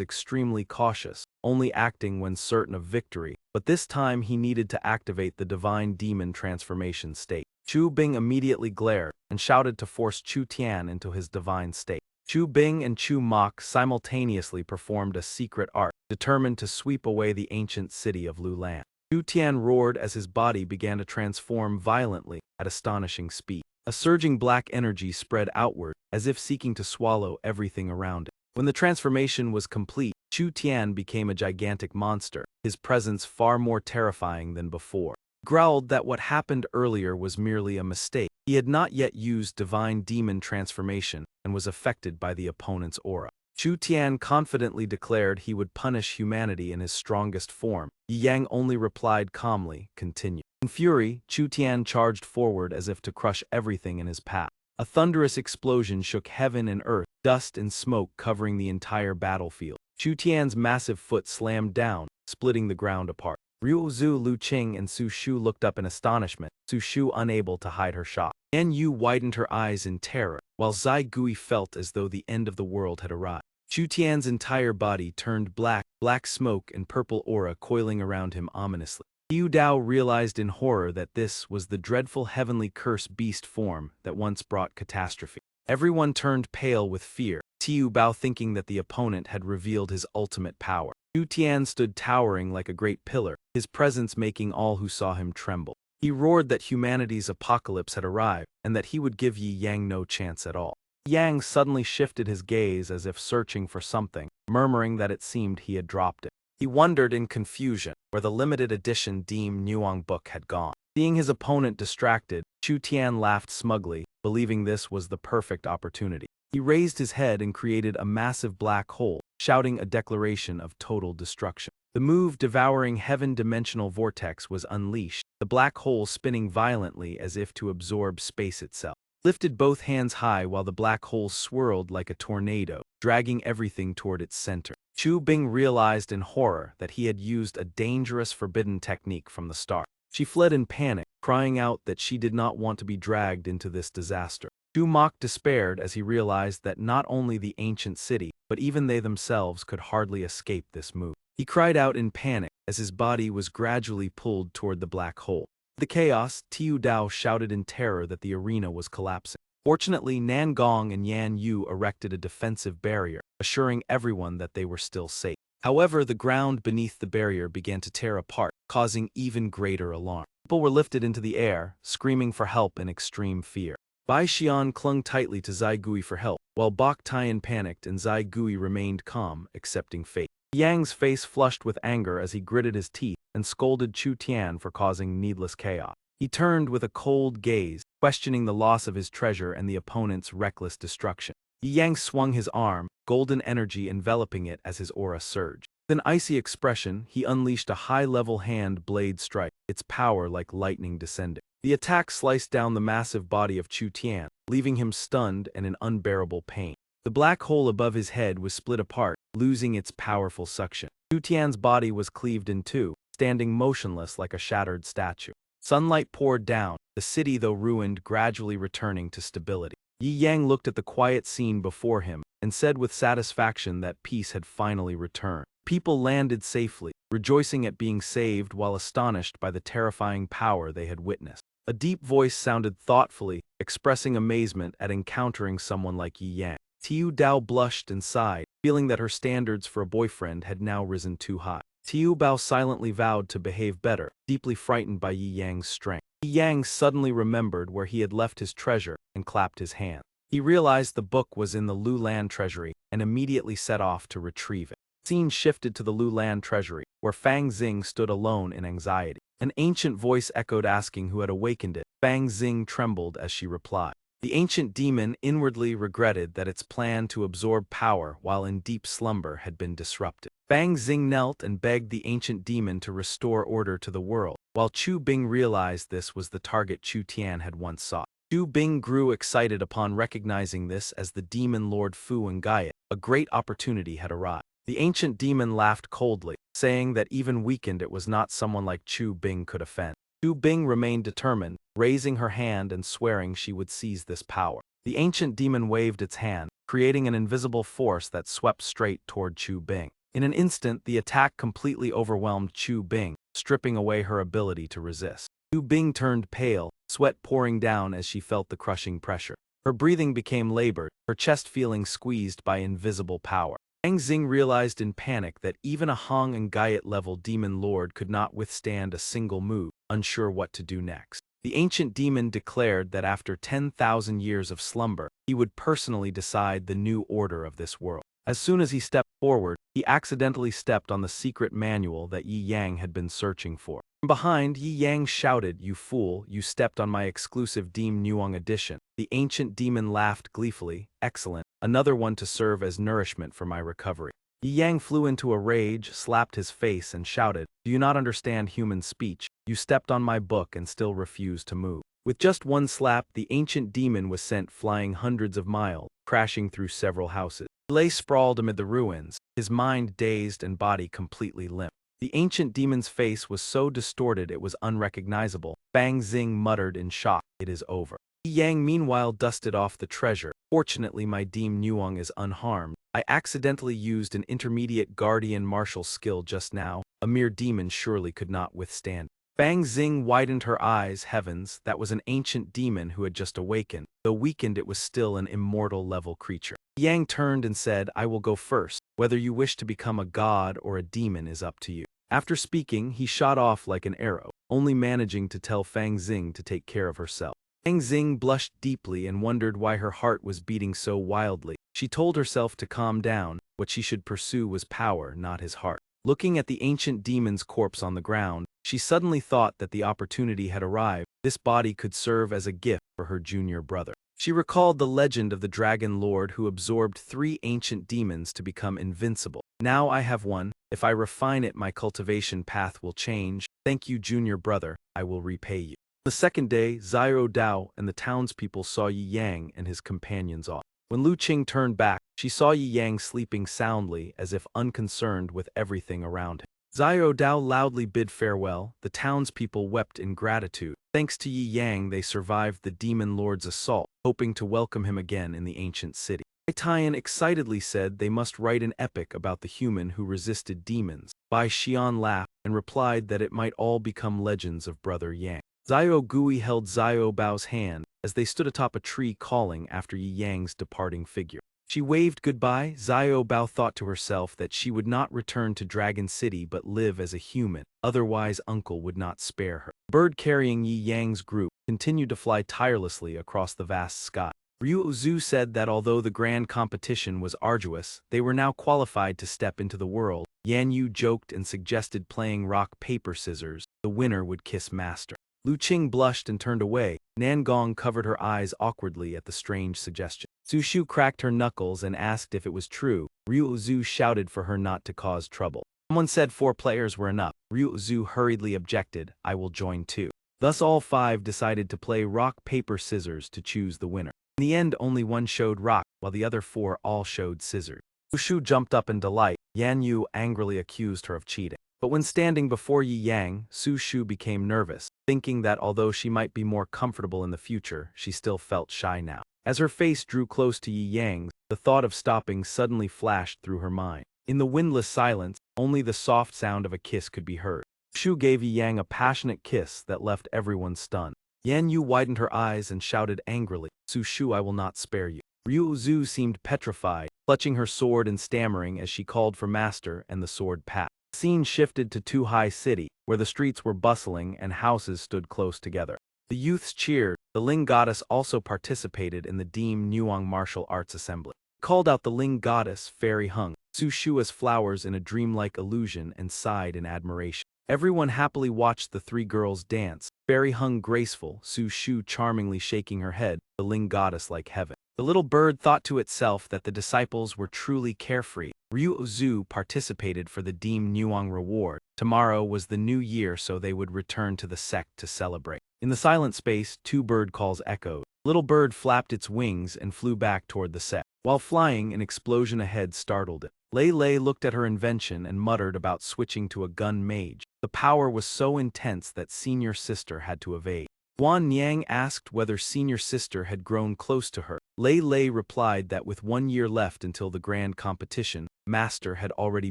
extremely cautious, only acting when certain of victory, but this time he needed to activate the divine demon transformation state. Chu Bing immediately glared and shouted to force Chu Tian into his divine state. Chu Bing and Chu Mok simultaneously performed a secret art, determined to sweep away the ancient city of Lulan. Chu Tian roared as his body began to transform violently at astonishing speed. A surging black energy spread outward, as if seeking to swallow everything around it. When the transformation was complete, Chu Tian became a gigantic monster, his presence far more terrifying than before. He growled that what happened earlier was merely a mistake. He had not yet used divine demon transformation and was affected by the opponent's aura. Chu Tian confidently declared he would punish humanity in his strongest form. Yi Yang only replied calmly, continue. In fury, Chu Tian charged forward as if to crush everything in his path. A thunderous explosion shook heaven and earth, dust and smoke covering the entire battlefield. Chu Tian's massive foot slammed down, splitting the ground apart. Ryu Zhu, Lu Qing, and Su Shu looked up in astonishment, Su Shu unable to hide her shock. Yan Yu widened her eyes in terror, while Zai Gui felt as though the end of the world had arrived. Chu Tian's entire body turned black, black smoke and purple aura coiling around him ominously. Yu Dao realized in horror that this was the dreadful heavenly curse beast form that once brought catastrophe. Everyone turned pale with fear, Tiu Bao thinking that the opponent had revealed his ultimate power. Yu Tian stood towering like a great pillar, his presence making all who saw him tremble. He roared that humanity's apocalypse had arrived, and that he would give Yi Yang no chance at all. Yang suddenly shifted his gaze as if searching for something, murmuring that it seemed he had dropped it. He wondered in confusion where the limited edition Deem Nuang book had gone. Seeing his opponent distracted, Chu Tian laughed smugly, believing this was the perfect opportunity. He raised his head and created a massive black hole, shouting a declaration of total destruction. The move devouring heaven-dimensional vortex was unleashed, the black hole spinning violently as if to absorb space itself. Lifted both hands high while the black hole swirled like a tornado, dragging everything toward its center. Chu Bing realized in horror that he had used a dangerous forbidden technique from the start. She fled in panic, crying out that she did not want to be dragged into this disaster. Chu Mok despaired as he realized that not only the ancient city, but even they themselves could hardly escape this move. He cried out in panic as his body was gradually pulled toward the black hole. The chaos, Tiu Dao shouted in terror that the arena was collapsing. Fortunately, Nan Gong and Yan Yu erected a defensive barrier, assuring everyone that they were still safe. However, the ground beneath the barrier began to tear apart, causing even greater alarm. People were lifted into the air, screaming for help in extreme fear. Bai Xian clung tightly to Zai Gui for help, while Bok Tian panicked and Zai Gui remained calm, accepting fate. Yang's face flushed with anger as he gritted his teeth and scolded Chu Tian for causing needless chaos. He turned with a cold gaze, questioning the loss of his treasure and the opponent's reckless destruction. Yang swung his arm, golden energy enveloping it as his aura surged. With an icy expression, he unleashed a high-level hand blade strike, its power like lightning descending. The attack sliced down the massive body of Chu Tian, leaving him stunned and in unbearable pain. The black hole above his head was split apart, losing its powerful suction. Chu Tian's body was cleaved in two, standing motionless like a shattered statue. Sunlight poured down, the city though ruined gradually returning to stability. Yi Yang looked at the quiet scene before him and said with satisfaction that peace had finally returned. People landed safely, rejoicing at being saved while astonished by the terrifying power they had witnessed. A deep voice sounded thoughtfully, expressing amazement at encountering someone like Yi Yang. Tiu Dao blushed and sighed, feeling that her standards for a boyfriend had now risen too high. Tiu Bao silently vowed to behave better, deeply frightened by Yi Yang's strength. Yi Yang suddenly remembered where he had left his treasure and clapped his hands. He realized the book was in the Lu Lan treasury and immediately set off to retrieve it. The scene shifted to the Lu Lan treasury, where Fang Xing stood alone in anxiety. An ancient voice echoed asking who had awakened it. Fang Xing trembled as she replied. The ancient demon inwardly regretted that its plan to absorb power while in deep slumber had been disrupted. Fang Xing knelt and begged the ancient demon to restore order to the world, while Chu Bing realized this was the target Chu Tian had once sought. Chu Bing grew excited upon recognizing this as the demon Lord Fu and Gaia. A great opportunity had arrived. The ancient demon laughed coldly, saying that even weakened it was not someone like Chu Bing could offend. Chu Bing remained determined, raising her hand and swearing she would seize this power. The ancient demon waved its hand, creating an invisible force that swept straight toward Chu Bing. In an instant, the attack completely overwhelmed Chu Bing, stripping away her ability to resist. Chu Bing turned pale, sweat pouring down as she felt the crushing pressure. Her breathing became labored, her chest feeling squeezed by invisible power. Fang Xing realized in panic that even a Hong and Gaiet-level demon lord could not withstand a single move, unsure what to do next. The ancient demon declared that after 10,000 years of slumber, he would personally decide the new order of this world. As soon as he stepped forward, he accidentally stepped on the secret manual that Yi Yang had been searching for. From behind, Yi Yang shouted, "You fool, you stepped on my exclusive Deem Nuang edition." The ancient demon laughed gleefully, "Excellent, another one to serve as nourishment for my recovery." Yi Yang flew into a rage, slapped his face and shouted, "Do you not understand human speech? You stepped on my book and still refuse to move." With just one slap, the ancient demon was sent flying hundreds of miles, crashing through several houses. He lay sprawled amid the ruins, his mind dazed and body completely limp. The ancient demon's face was so distorted it was unrecognizable. Fang Xing muttered in shock, "It is over." Yi Yang meanwhile dusted off the treasure. "Fortunately my Deem Nuang is unharmed. I accidentally used an intermediate guardian martial skill just now. A mere demon surely could not withstand." Fang Xing widened her eyes. Heavens, that was an ancient demon who had just awakened. Though weakened, it was still an immortal-level creature. Yang turned and said, I will go first. Whether you wish to become a god or a demon is up to you. After speaking, he shot off like an arrow, only managing to tell Fang Xing to take care of herself. Fang Xing blushed deeply and wondered why her heart was beating so wildly. She told herself to calm down. What she should pursue was power, not his heart. Looking at the ancient demon's corpse on the ground, she suddenly thought that the opportunity had arrived. This body could serve as a gift for her junior brother. She recalled the legend of the Dragon Lord who absorbed 3 ancient demons to become invincible. Now I have one. If I refine it, my cultivation path will change. Thank you, junior brother. I will repay you. The second day, Xiao Dao and the townspeople saw Yi Yang and his companions off. When Lu Qing turned back, she saw Yi Yang sleeping soundly as if unconcerned with everything around him. Xiao Dao loudly bid farewell. The townspeople wept in gratitude. Thanks to Yi Yang, they survived the demon lord's assault, hoping to welcome him again in the ancient city. Tian excitedly said they must write an epic about the human who resisted demons. Bai Xian laughed and replied that it might all become legends of Brother Yang. Xiao Gui held Xiao Bao's hand as they stood atop a tree calling after Yi Yang's departing figure. She waved goodbye. Xiao Bao thought to herself that she would not return to Dragon City but live as a human, otherwise uncle would not spare her. The bird carrying Yi Yang's group continued to fly tirelessly across the vast sky. Ryu Zhu said that although the grand competition was arduous, they were now qualified to step into the world. Yan Yu joked and suggested playing rock, paper, scissors. The winner would kiss master. Lu Qing blushed and turned away. Nan Gong covered her eyes awkwardly at the strange suggestion. Su Shu cracked her knuckles and asked if it was true. Ryu Zhu shouted for her not to cause trouble. Someone said 4 players were enough. Ryu Zhu hurriedly objected, I will join too. Thus all 5 decided to play rock, paper, scissors to choose the winner. In the end, only one showed rock, while the other 4 all showed scissors. Su Shu jumped up in delight. Yan Yu angrily accused her of cheating. But when standing before Yi Yang, Su Shu became nervous, thinking that although she might be more comfortable in the future, she still felt shy now. As her face drew close to Yi Yang's, the thought of stopping suddenly flashed through her mind. In the windless silence, only the soft sound of a kiss could be heard. Shu gave Yi Yang a passionate kiss that left everyone stunned. Yan Yu widened her eyes and shouted angrily, Su Shu, I will not spare you. Ryu Zhu seemed petrified, clutching her sword and stammering as she called for master, and the sword passed. The scene shifted to Tu-Hai City, where the streets were bustling and houses stood close together. The youths cheered. The Ling goddess also participated in the Deem Nuang martial arts assembly. Called out the Ling goddess, Fairy hung Su Shu as flowers in a dreamlike illusion and sighed in admiration. Everyone happily watched the 3 girls dance. Fairy hung graceful, Su Shu charmingly shaking her head, the Ling goddess like heaven. The little bird thought to itself that the disciples were truly carefree. Ryu Zhu participated for the Deem Nuang reward. Tomorrow was the new year, so they would return to the sect to celebrate. In the silent space, 2 bird calls echoed. Little bird flapped its wings and flew back toward the sect. While flying, an explosion ahead startled it. Lei Lei looked at her invention and muttered about switching to a gun mage. The power was so intense that senior sister had to evade. Guan Niang asked whether senior sister had grown close to her. Lei Lei replied that with 1 year left until the grand competition, master had already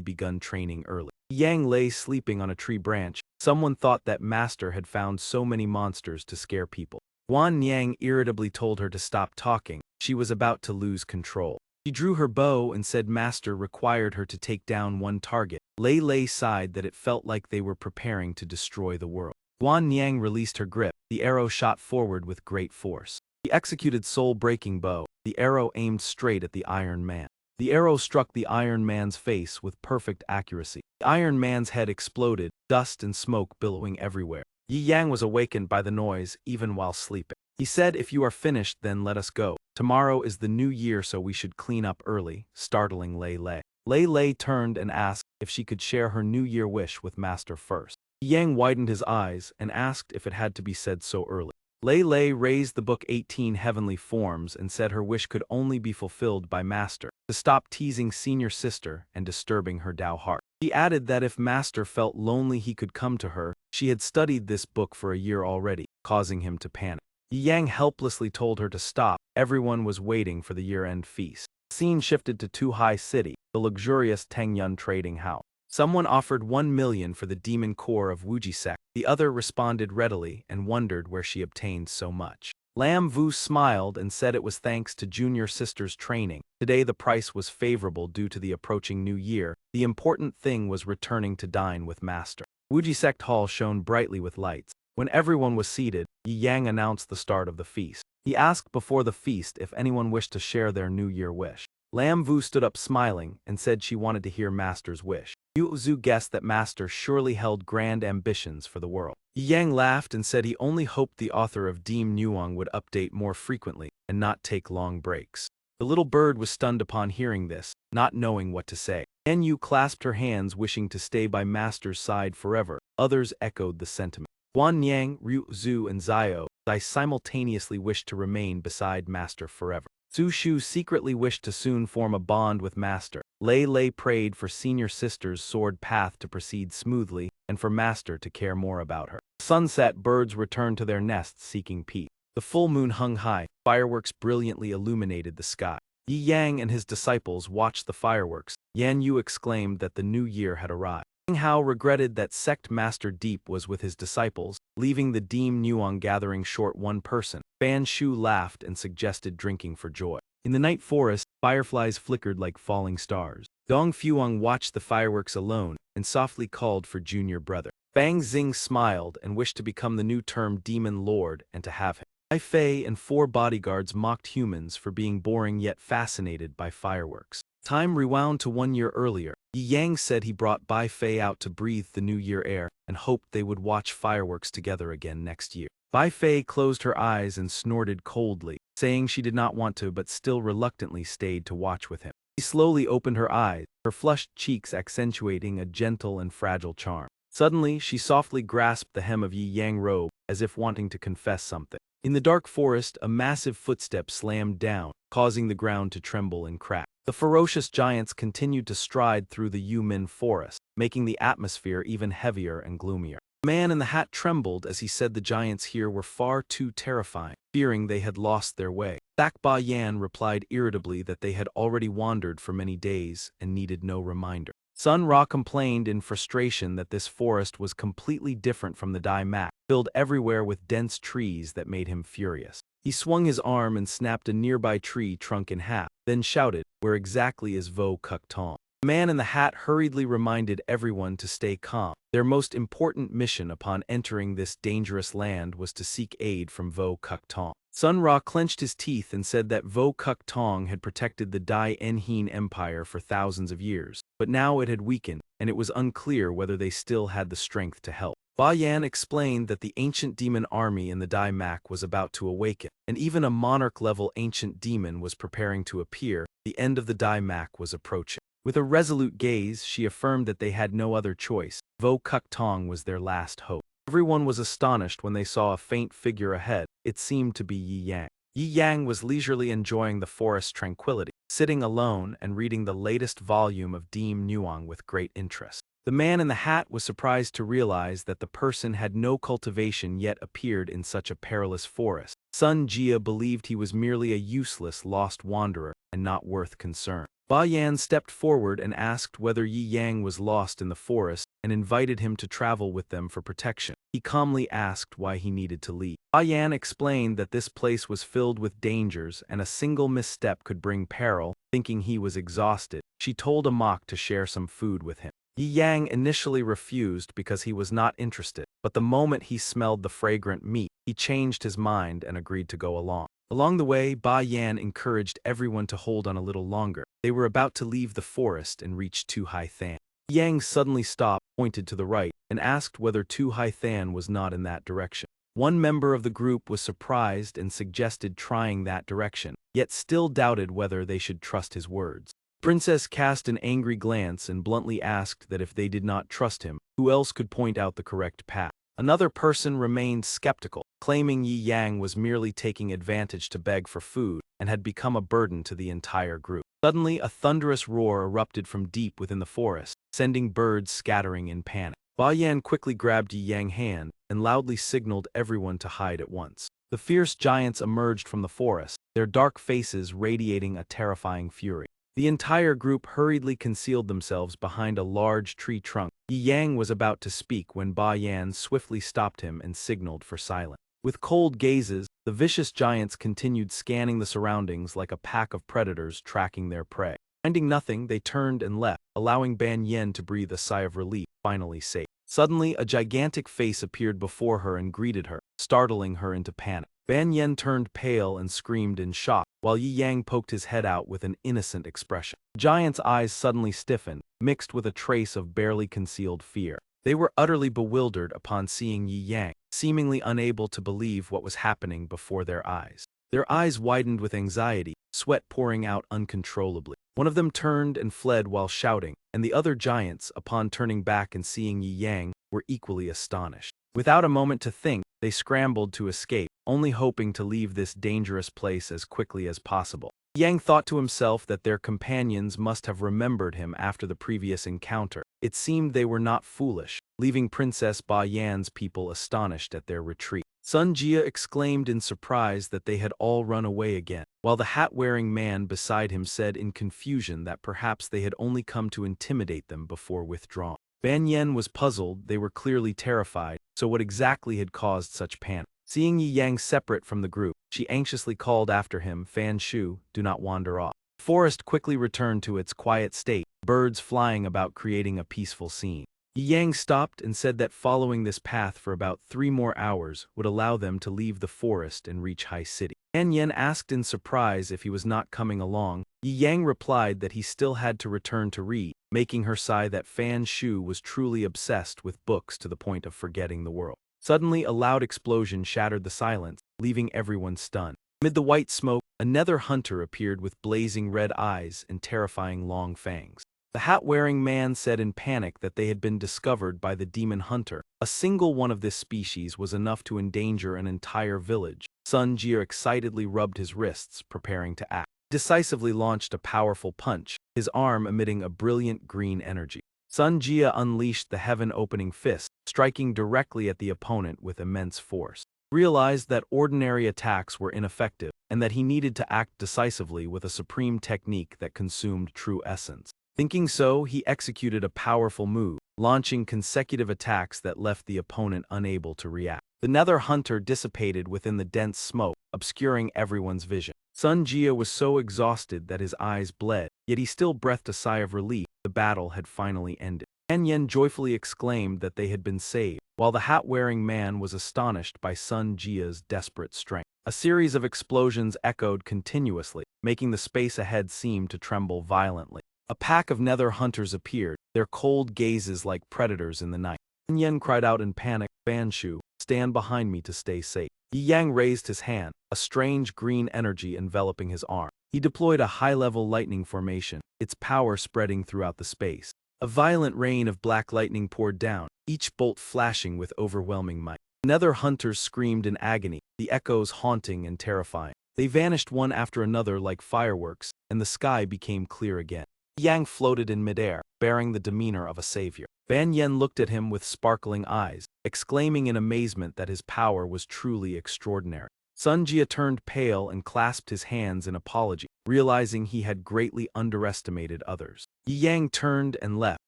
begun training early. Yang lay sleeping on a tree branch. Someone thought that master had found so many monsters to scare people. Guan Niang irritably told her to stop talking. She was about to lose control. She drew her bow and said master required her to take down 1 target. Lei Lei sighed that it felt like they were preparing to destroy the world. Guan Niang released her grip. The arrow shot forward with great force. He executed soul-breaking bow. The arrow aimed straight at the Iron Man. The arrow struck the Iron Man's face with perfect accuracy. The Iron Man's head exploded, dust and smoke billowing everywhere. Yi Yang was awakened by the noise even while sleeping. He said, if you are finished, then let us go. Tomorrow is the new year, so we should clean up early, startling Lei Lei. Lei Lei turned and asked if she could share her New Year wish with master first. Yang widened his eyes and asked if it had to be said so early. Lei Lei raised the book 18 Heavenly Forms and said her wish could only be fulfilled by master, to stop teasing senior sister and disturbing her Dao heart. She added that if master felt lonely he could come to her. She had studied this book for a year already, causing him to panic. Yang helplessly told her to stop. Everyone was waiting for the year-end feast. The scene shifted to Tu-Hai City, the luxurious Tengyun trading house. Someone offered 1 million for the demon core of Wujisek. The other responded readily and wondered where she obtained so much. Lam Vu smiled and said it was thanks to junior sister's training. Today the price was favorable due to the approaching new year. The important thing was returning to dine with master. Wujisek Hall shone brightly with lights. When everyone was seated, Yi Yang announced the start of the feast. He asked before the feast if anyone wished to share their New Year wish. Lam Vu stood up smiling and said she wanted to hear Master's wish. Yu Zhu guessed that Master surely held grand ambitions for the world. Yi Yang laughed and said he only hoped the author of Deem Nuang would update more frequently and not take long breaks. The little bird was stunned upon hearing this, not knowing what to say. Yan Yu clasped her hands wishing to stay by Master's side forever. Others echoed the sentiment. Guan Niang, Ryu Zhu and Zio simultaneously wished to remain beside Master forever. Zhu Shu secretly wished to soon form a bond with Master. Lei Lei prayed for senior sister's sword path to proceed smoothly and for Master to care more about her. Sunset, birds returned to their nests seeking peace. The full moon hung high, fireworks brilliantly illuminated the sky. Yi Yang and his disciples watched the fireworks. Yan Yu exclaimed that the new year had arrived. King Hao regretted that sect master Deep was with his disciples, leaving the Deem Nuang gathering short one person. Fan Shu laughed and suggested drinking for joy. In the night forest, fireflies flickered like falling stars. Dong Fuang watched the fireworks alone and softly called for junior brother. Bang Xing smiled and wished to become the new term Demon Lord and to have him. Bai Fei and 4 bodyguards mocked humans for being boring yet fascinated by fireworks. Time rewound to 1 year earlier. Yi Yang said he brought Bai Fei out to breathe the new year air and hoped they would watch fireworks together again next year. Bai Fei closed her eyes and snorted coldly, saying she did not want to but still reluctantly stayed to watch with him. She slowly opened her eyes, her flushed cheeks accentuating a gentle and fragile charm. Suddenly, she softly grasped the hem of Yi Yang robe, as if wanting to confess something. In the dark forest, a massive footstep slammed down, causing the ground to tremble and crack. The ferocious giants continued to stride through the Yumin forest, making the atmosphere even heavier and gloomier. The man in the hat trembled as he said the giants here were far too terrifying, fearing they had lost their way. Sak Ba Yan replied irritably that they had already wandered for many days and needed no reminder. Sun Ra complained in frustration that this forest was completely different from the Dai Mak, filled everywhere with dense trees that made him furious. He swung his arm and snapped a nearby tree trunk in half, then shouted, "Where exactly is Vo Kuk Tong?" The man in the hat hurriedly reminded everyone to stay calm. Their most important mission upon entering this dangerous land was to seek aid from Vo Kuk Tong. Sun Ra clenched his teeth and said that Vo Kuk Tong had protected the Dai Enhin Empire for thousands of years, but now it had weakened, and it was unclear whether they still had the strength to help. Ba Yan explained that the ancient demon army in the Dai Mak was about to awaken, and even a monarch-level ancient demon was preparing to appear. The end of the Dai Mak was approaching. With a resolute gaze, she affirmed that they had no other choice. Vo Kuk Tong was their last hope. Everyone was astonished when they saw a faint figure ahead. It seemed to be Yi Yang. Yi Yang was leisurely enjoying the forest's tranquility, sitting alone and reading the latest volume of Deem Nuang with great interest. The man in the hat was surprised to realize that the person had no cultivation yet appeared in such a perilous forest. Sun Jia believed he was merely a useless lost wanderer and not worth concern. Ba Yan stepped forward and asked whether Yi Yang was lost in the forest and invited him to travel with them for protection. He calmly asked why he needed to leave. Ba Yan explained that this place was filled with dangers and a single misstep could bring peril. Thinking he was exhausted, she told Amak to share some food with him. Yi Yang initially refused because he was not interested, but the moment he smelled the fragrant meat, he changed his mind and agreed to go along. Along the way, Ba Yan encouraged everyone to hold on a little longer. They were about to leave the forest and reach Tu Hai Than. Yang suddenly stopped, pointed to the right, and asked whether Tu Hai Than was not in that direction. One member of the group was surprised and suggested trying that direction, yet still doubted whether they should trust his words. Princess cast an angry glance and bluntly asked that if they did not trust him, who else could point out the correct path. Another person remained skeptical, claiming Yi Yang was merely taking advantage to beg for food and had become a burden to the entire group. Suddenly, a thunderous roar erupted from deep within the forest, sending birds scattering in panic. Ba Yan quickly grabbed Yi Yang's hand and loudly signaled everyone to hide at once. The fierce giants emerged from the forest, their dark faces radiating a terrifying fury. The entire group hurriedly concealed themselves behind a large tree trunk. Yi Yang was about to speak when Ba Yan swiftly stopped him and signaled for silence. With cold gazes, the vicious giants continued scanning the surroundings like a pack of predators tracking their prey. Finding nothing, they turned and left, allowing Ban Yen to breathe a sigh of relief, finally safe. Suddenly, a gigantic face appeared before her and greeted her, startling her into panic. Ban Yen turned pale and screamed in shock, while Yi Yang poked his head out with an innocent expression. The giant's eyes suddenly stiffened, mixed with a trace of barely concealed fear. They were utterly bewildered upon seeing Yi Yang, seemingly unable to believe what was happening before their eyes. Their eyes widened with anxiety, sweat pouring out uncontrollably. One of them turned and fled while shouting, and the other giants, upon turning back and seeing Yi Yang, were equally astonished. Without a moment to think, they scrambled to escape, only hoping to leave this dangerous place as quickly as possible. Yang thought to himself that their companions must have remembered him after the previous encounter. It seemed they were not foolish, leaving Princess Ba Yan's people astonished at their retreat. Sun Jia exclaimed in surprise that they had all run away again, while the hat-wearing man beside him said in confusion that perhaps they had only come to intimidate them before withdrawing. Ban Yen was puzzled. They were clearly terrified, so what exactly had caused such panic? Seeing Yi Yang separate from the group, she anxiously called after him, "Fan Shu, do not wander off." The forest quickly returned to its quiet state, birds flying about creating a peaceful scene. Yi Yang stopped and said that following this path for about 3 more hours would allow them to leave the forest and reach High City. Ban Yen asked in surprise if he was not coming along. Yi Yang replied that he still had to return to read, making her sigh that Fan Shu was truly obsessed with books to the point of forgetting the world. Suddenly, a loud explosion shattered the silence, leaving everyone stunned. Amid the white smoke, another hunter appeared with blazing red eyes and terrifying long fangs. The hat-wearing man said in panic that they had been discovered by the demon hunter. A single one of this species was enough to endanger an entire village. Sun Jia excitedly rubbed his wrists, preparing to act. He decisively launched a powerful punch, his arm emitting a brilliant green energy. Sun Jia unleashed the heaven-opening fist, striking directly at the opponent with immense force. He realized that ordinary attacks were ineffective, and that he needed to act decisively with a supreme technique that consumed true essence. Thinking so, he executed a powerful move, launching consecutive attacks that left the opponent unable to react. The nether hunter dissipated within the dense smoke, obscuring everyone's vision. Sun Jia was so exhausted that his eyes bled, yet he still breathed a sigh of relief. The battle had finally ended. Ban Yen joyfully exclaimed that they had been saved, while the hat-wearing man was astonished by Sun Jia's desperate strength. A series of explosions echoed continuously, making the space ahead seem to tremble violently. A pack of nether hunters appeared, their cold gazes like predators in the night. Ban Yen cried out in panic, "Fan Shu, stand behind me to stay safe." Yi Yang raised his hand, a strange green energy enveloping his arm. He deployed a high-level lightning formation, its power spreading throughout the space. A violent rain of black lightning poured down, each bolt flashing with overwhelming might. Nether hunters screamed in agony, the echoes haunting and terrifying. They vanished one after another like fireworks, and the sky became clear again. Yang floated in midair, bearing the demeanor of a savior. Ban Yen looked at him with sparkling eyes, exclaiming in amazement that his power was truly extraordinary. Sun Jia turned pale and clasped his hands in apology, realizing he had greatly underestimated others. Yi Yang turned and left,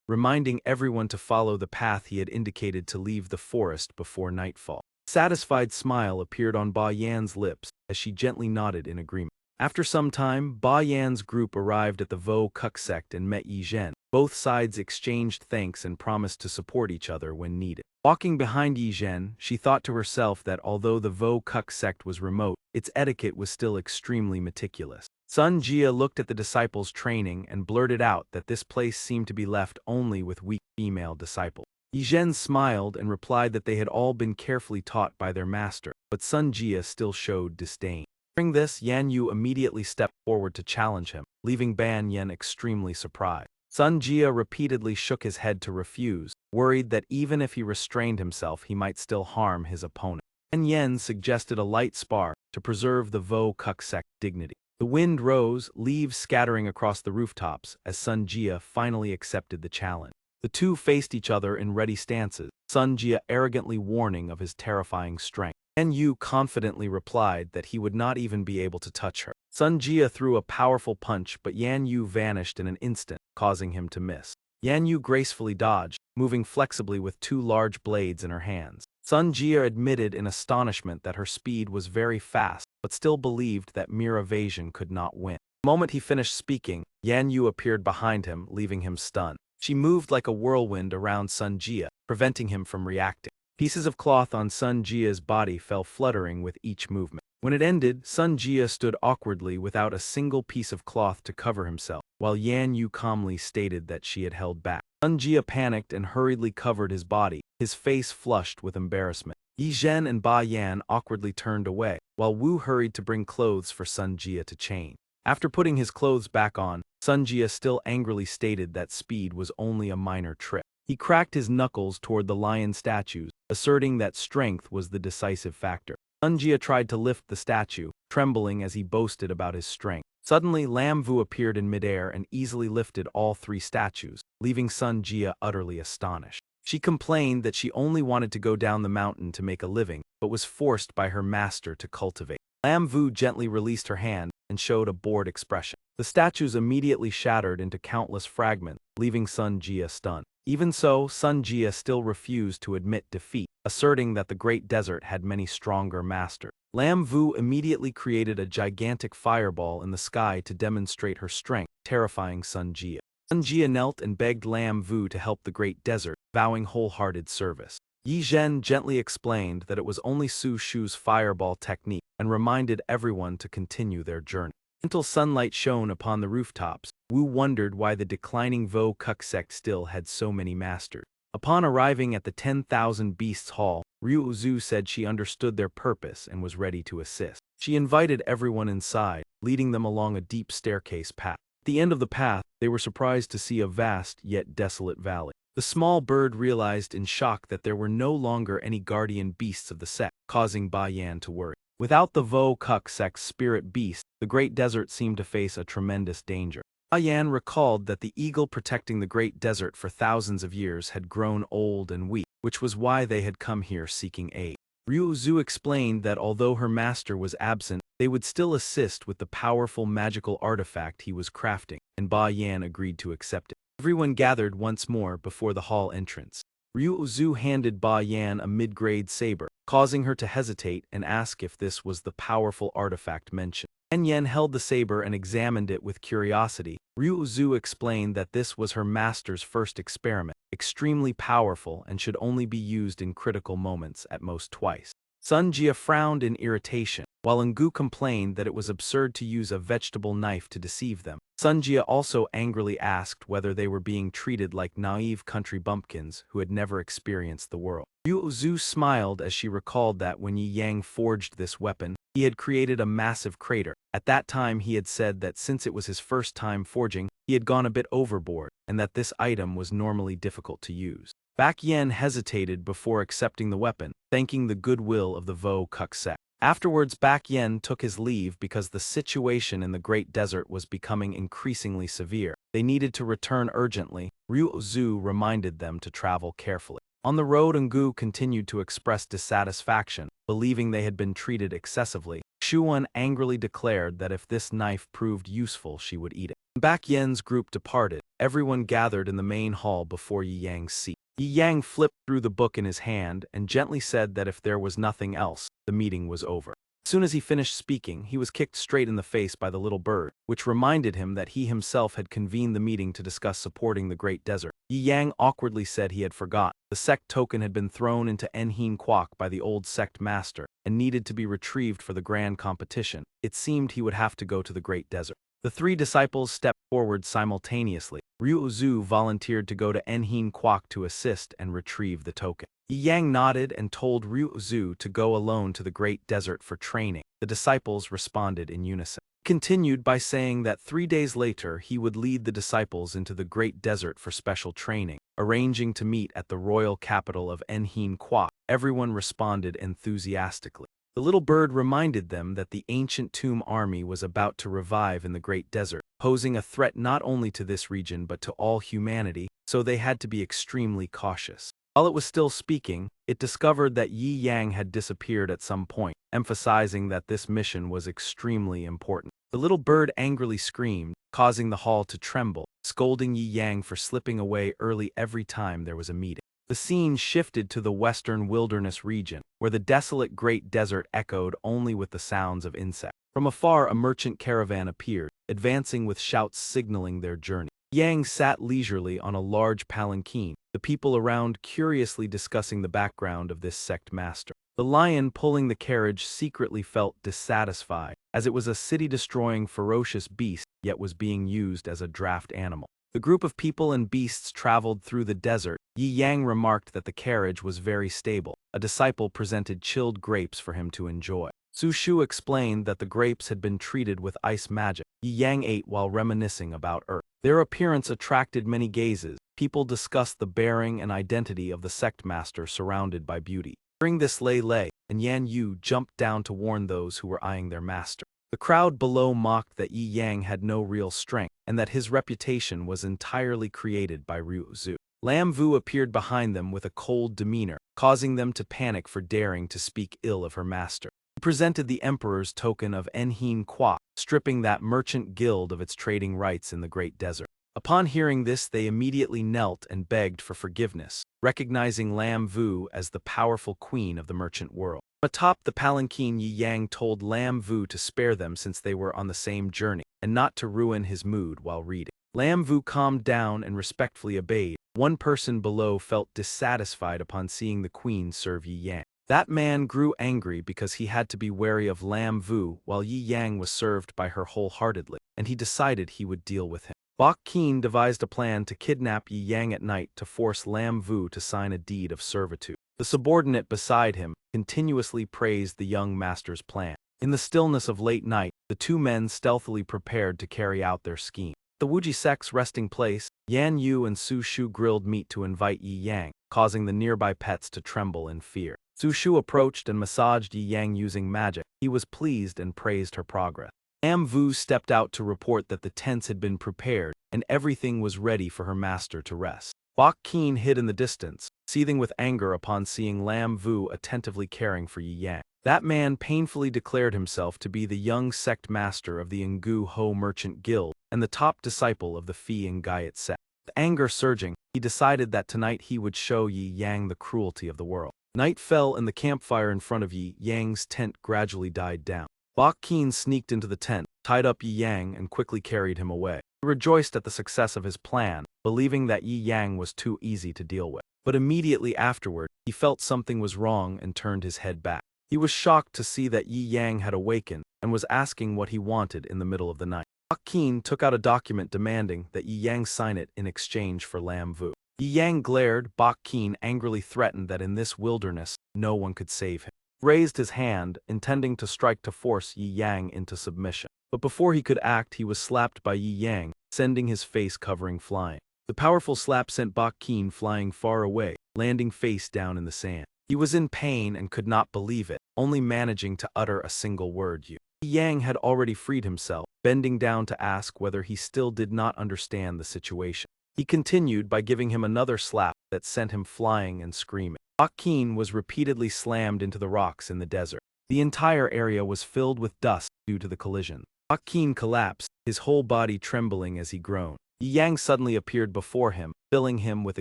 reminding everyone to follow the path he had indicated to leave the forest before nightfall. A satisfied smile appeared on Ba Yan's lips as she gently nodded in agreement. After some time, Ba Yan's group arrived at the Vo-Kuk sect and met Yi Zhen. Both sides exchanged thanks and promised to support each other when needed. Walking behind Yi Zhen, she thought to herself that although the Vo-Kuk sect was remote, its etiquette was still extremely meticulous. Sun Jia looked at the disciples' training and blurted out that this place seemed to be left only with weak female disciples. Yi Zhen smiled and replied that they had all been carefully taught by their master, but Sun Jia still showed disdain. Hearing this, Yan Yu immediately stepped forward to challenge him, leaving Ban Yen extremely surprised. Sun Jia repeatedly shook his head to refuse, worried that even if he restrained himself he might still harm his opponent. Ban Yen suggested a light spar to preserve the Vo-Kuk sect dignity. The wind rose, leaves scattering across the rooftops, as Sun Jia finally accepted the challenge. The two faced each other in ready stances, Sun Jia arrogantly warning of his terrifying strength. Yan Yu confidently replied that he would not even be able to touch her. Sun Jia threw a powerful punch, but Yan Yu vanished in an instant, causing him to miss. Yan Yu gracefully dodged, moving flexibly with two large blades in her hands. Sun Jia admitted in astonishment that her speed was very fast, but still believed that mere evasion could not win. The moment he finished speaking, Yan Yu appeared behind him, leaving him stunned. She moved like a whirlwind around Sun Jia, preventing him from reacting. Pieces of cloth on Sun Jia's body fell fluttering with each movement. When it ended, Sun Jia stood awkwardly without a single piece of cloth to cover himself, while Yan Yu calmly stated that she had held back. Sun Jia panicked and hurriedly covered his body, his face flushed with embarrassment. Yi Zhen and Ba Yan awkwardly turned away, while Wu hurried to bring clothes for Sun Jia to change. After putting his clothes back on, Sun Jia still angrily stated that speed was only a minor trick. He cracked his knuckles toward the lion statues, asserting that strength was the decisive factor. Sun Jia tried to lift the statue, trembling as he boasted about his strength. Suddenly, Lam Vu appeared in midair and easily lifted all three statues, leaving Sun Jia utterly astonished. She complained that she only wanted to go down the mountain to make a living, but was forced by her master to cultivate. Lam Vu gently released her hand and showed a bored expression. The statues immediately shattered into countless fragments, leaving Sun Jia stunned. Even so, Sun Jia still refused to admit defeat, asserting that the Great Desert had many stronger masters. Lam Vu immediately created a gigantic fireball in the sky to demonstrate her strength, terrifying Sun Jia. Sun Jia knelt and begged Lam Vu to help the Great Desert, vowing wholehearted service. Yi Zhen gently explained that it was only Su Shu's fireball technique and reminded everyone to continue their journey. Until sunlight shone upon the rooftops, Wu wondered why the declining Vo-Kuk sect still had so many masters. Upon arriving at the 10,000 Beasts Hall, Ryu Zhu said she understood their purpose and was ready to assist. She invited everyone inside, leading them along a deep staircase path. At the end of the path, they were surprised to see a vast yet desolate valley. The small bird realized in shock that there were no longer any guardian beasts of the sect, causing Ba Yan to worry. Without the Vo-Kuk sect's spirit beast, the Great Desert seemed to face a tremendous danger. Ba Yan recalled that the eagle protecting the Great Desert for thousands of years had grown old and weak, which was why they had come here seeking aid. Ryu Zhu explained that although her master was absent, they would still assist with the powerful magical artifact he was crafting, and Ba Yan agreed to accept it. Everyone gathered once more before the hall entrance. Ryu Zhu handed Ba Yan a mid-grade saber, causing her to hesitate and ask if this was the powerful artifact mentioned. Yan Yan held the saber and examined it with curiosity. Ryu Zhu explained that this was her master's first experiment, extremely powerful and should only be used in critical moments, at most twice. Sun Jia frowned in irritation, while Ngu complained that it was absurd to use a vegetable knife to deceive them. Sun Jia also angrily asked whether they were being treated like naive country bumpkins who had never experienced the world. Ryu Zhu smiled as she recalled that when Yi Yang forged this weapon, he had created a massive crater. At that time he had said that since it was his first time forging, he had gone a bit overboard, and that this item was normally difficult to use. Baek Yen hesitated before accepting the weapon, thanking the goodwill of the Vo-Kuk sect. Afterwards, Baek Yen took his leave because the situation in the Great Desert was becoming increasingly severe. They needed to return urgently. Ryu Zhu reminded them to travel carefully. On the road, Ngu continued to express dissatisfaction, believing they had been treated excessively. Shuan angrily declared that if this knife proved useful, she would eat it. Baek Yen's group departed. Everyone gathered in the main hall before Yi Yang's seat. Yi Yang flipped through the book in his hand and gently said that if there was nothing else, the meeting was over. As soon as he finished speaking, he was kicked straight in the face by the little bird, which reminded him that he himself had convened the meeting to discuss supporting the Great Desert. Yi Yang awkwardly said he had forgotten. The sect token had been thrown into Enhin Kwok by the old sect master and needed to be retrieved for the grand competition. It seemed he would have to go to the Great Desert. The three disciples stepped forward simultaneously. Ryu Zhu volunteered to go to Enhin Kwok to assist and retrieve the token. Yi Yang nodded and told Ryu Zhu to go alone to the Great Desert for training. The disciples responded in unison. He continued by saying that 3 days later he would lead the disciples into the Great Desert for special training, arranging to meet at the royal capital of Enhin Kwok. Everyone responded enthusiastically. The little bird reminded them that the ancient tomb army was about to revive in the Great Desert, posing a threat not only to this region but to all humanity, so they had to be extremely cautious. While it was still speaking, it discovered that Yi Yang had disappeared at some point, emphasizing that this mission was extremely important. The little bird angrily screamed, causing the hall to tremble, scolding Yi Yang for slipping away early every time there was a meeting. The scene shifted to the western wilderness region, where the desolate great desert echoed only with the sounds of insects. From afar a merchant caravan appeared, advancing with shouts signaling their journey. Yang sat leisurely on a large palanquin, the people around curiously discussing the background of this sect master. The lion pulling the carriage secretly felt dissatisfied, as it was a city-destroying ferocious beast yet was being used as a draft animal. The group of people and beasts traveled through the desert. Yi Yang remarked that the carriage was very stable. A disciple presented chilled grapes for him to enjoy. Su Shu explained that the grapes had been treated with ice magic. Yi Yang ate while reminiscing about Earth. Their appearance attracted many gazes. People discussed the bearing and identity of the sect master surrounded by beauty. During this Lei and Yan Yu jumped down to warn those who were eyeing their master. The crowd below mocked that Yi Yang had no real strength, and that his reputation was entirely created by Ryu Zhu. Lam Vu appeared behind them with a cold demeanor, causing them to panic for daring to speak ill of her master. He presented the emperor's token of Enhin Kwa, stripping that merchant guild of its trading rights in the Great Desert. Upon hearing this, they immediately knelt and begged for forgiveness, recognizing Lam Vu as the powerful queen of the merchant world. Atop the palanquin, Yi Yang told Lam Vu to spare them since they were on the same journey, and not to ruin his mood while reading. Lam Vu calmed down and respectfully obeyed. One person below felt dissatisfied upon seeing the queen serve Yi Yang. That man grew angry because he had to be wary of Lam Vu while Yi Yang was served by her wholeheartedly, and he decided he would deal with him. Bok Qin devised a plan to kidnap Yi Yang at night to force Lam Vu to sign a deed of servitude. The subordinate beside him continuously praised the young master's plan. In the stillness of late night, the two men stealthily prepared to carry out their scheme. The Wuji sect's resting place, Yan Yu and Su Shu grilled meat to invite Yi Yang, causing the nearby pets to tremble in fear. Su Shu approached and massaged Yi Yang using magic. He was pleased and praised her progress. Lam Vu stepped out to report that the tents had been prepared and everything was ready for her master to rest. Bok Qin hid in the distance, seething with anger upon seeing Lam Vu attentively caring for Yi Yang. That man painfully declared himself to be the young sect master of the Ngu Ho Merchant Guild and the top disciple of the Fi and Gaiet sect. With anger surging, he decided that tonight he would show Yi Yang the cruelty of the world. Night fell and the campfire in front of Yi Yang's tent gradually died down. Bok Qin sneaked into the tent, tied up Yi Yang and quickly carried him away. He rejoiced at the success of his plan, believing that Yi Yang was too easy to deal with. But immediately afterward, he felt something was wrong and turned his head back. He was shocked to see that Yi Yang had awakened and was asking what he wanted in the middle of the night. Bok Qin took out a document demanding that Yi Yang sign it in exchange for Lam Vu. Yi Yang glared. Bok Qin angrily threatened that in this wilderness, no one could save him. He raised his hand, intending to strike to force Yi Yang into submission. But before he could act, he was slapped by Yi Yang, sending his face covering flying. The powerful slap sent Bok Qin flying far away, landing face down in the sand. He was in pain and could not believe it, only managing to utter a single word. Yi Yang had already freed himself, bending down to ask whether he still did not understand the situation. He continued by giving him another slap that sent him flying and screaming. Bok Qin was repeatedly slammed into the rocks in the desert. The entire area was filled with dust due to the collision. Bok Qin collapsed, his whole body trembling as he groaned. Yi Yang suddenly appeared before him, filling him with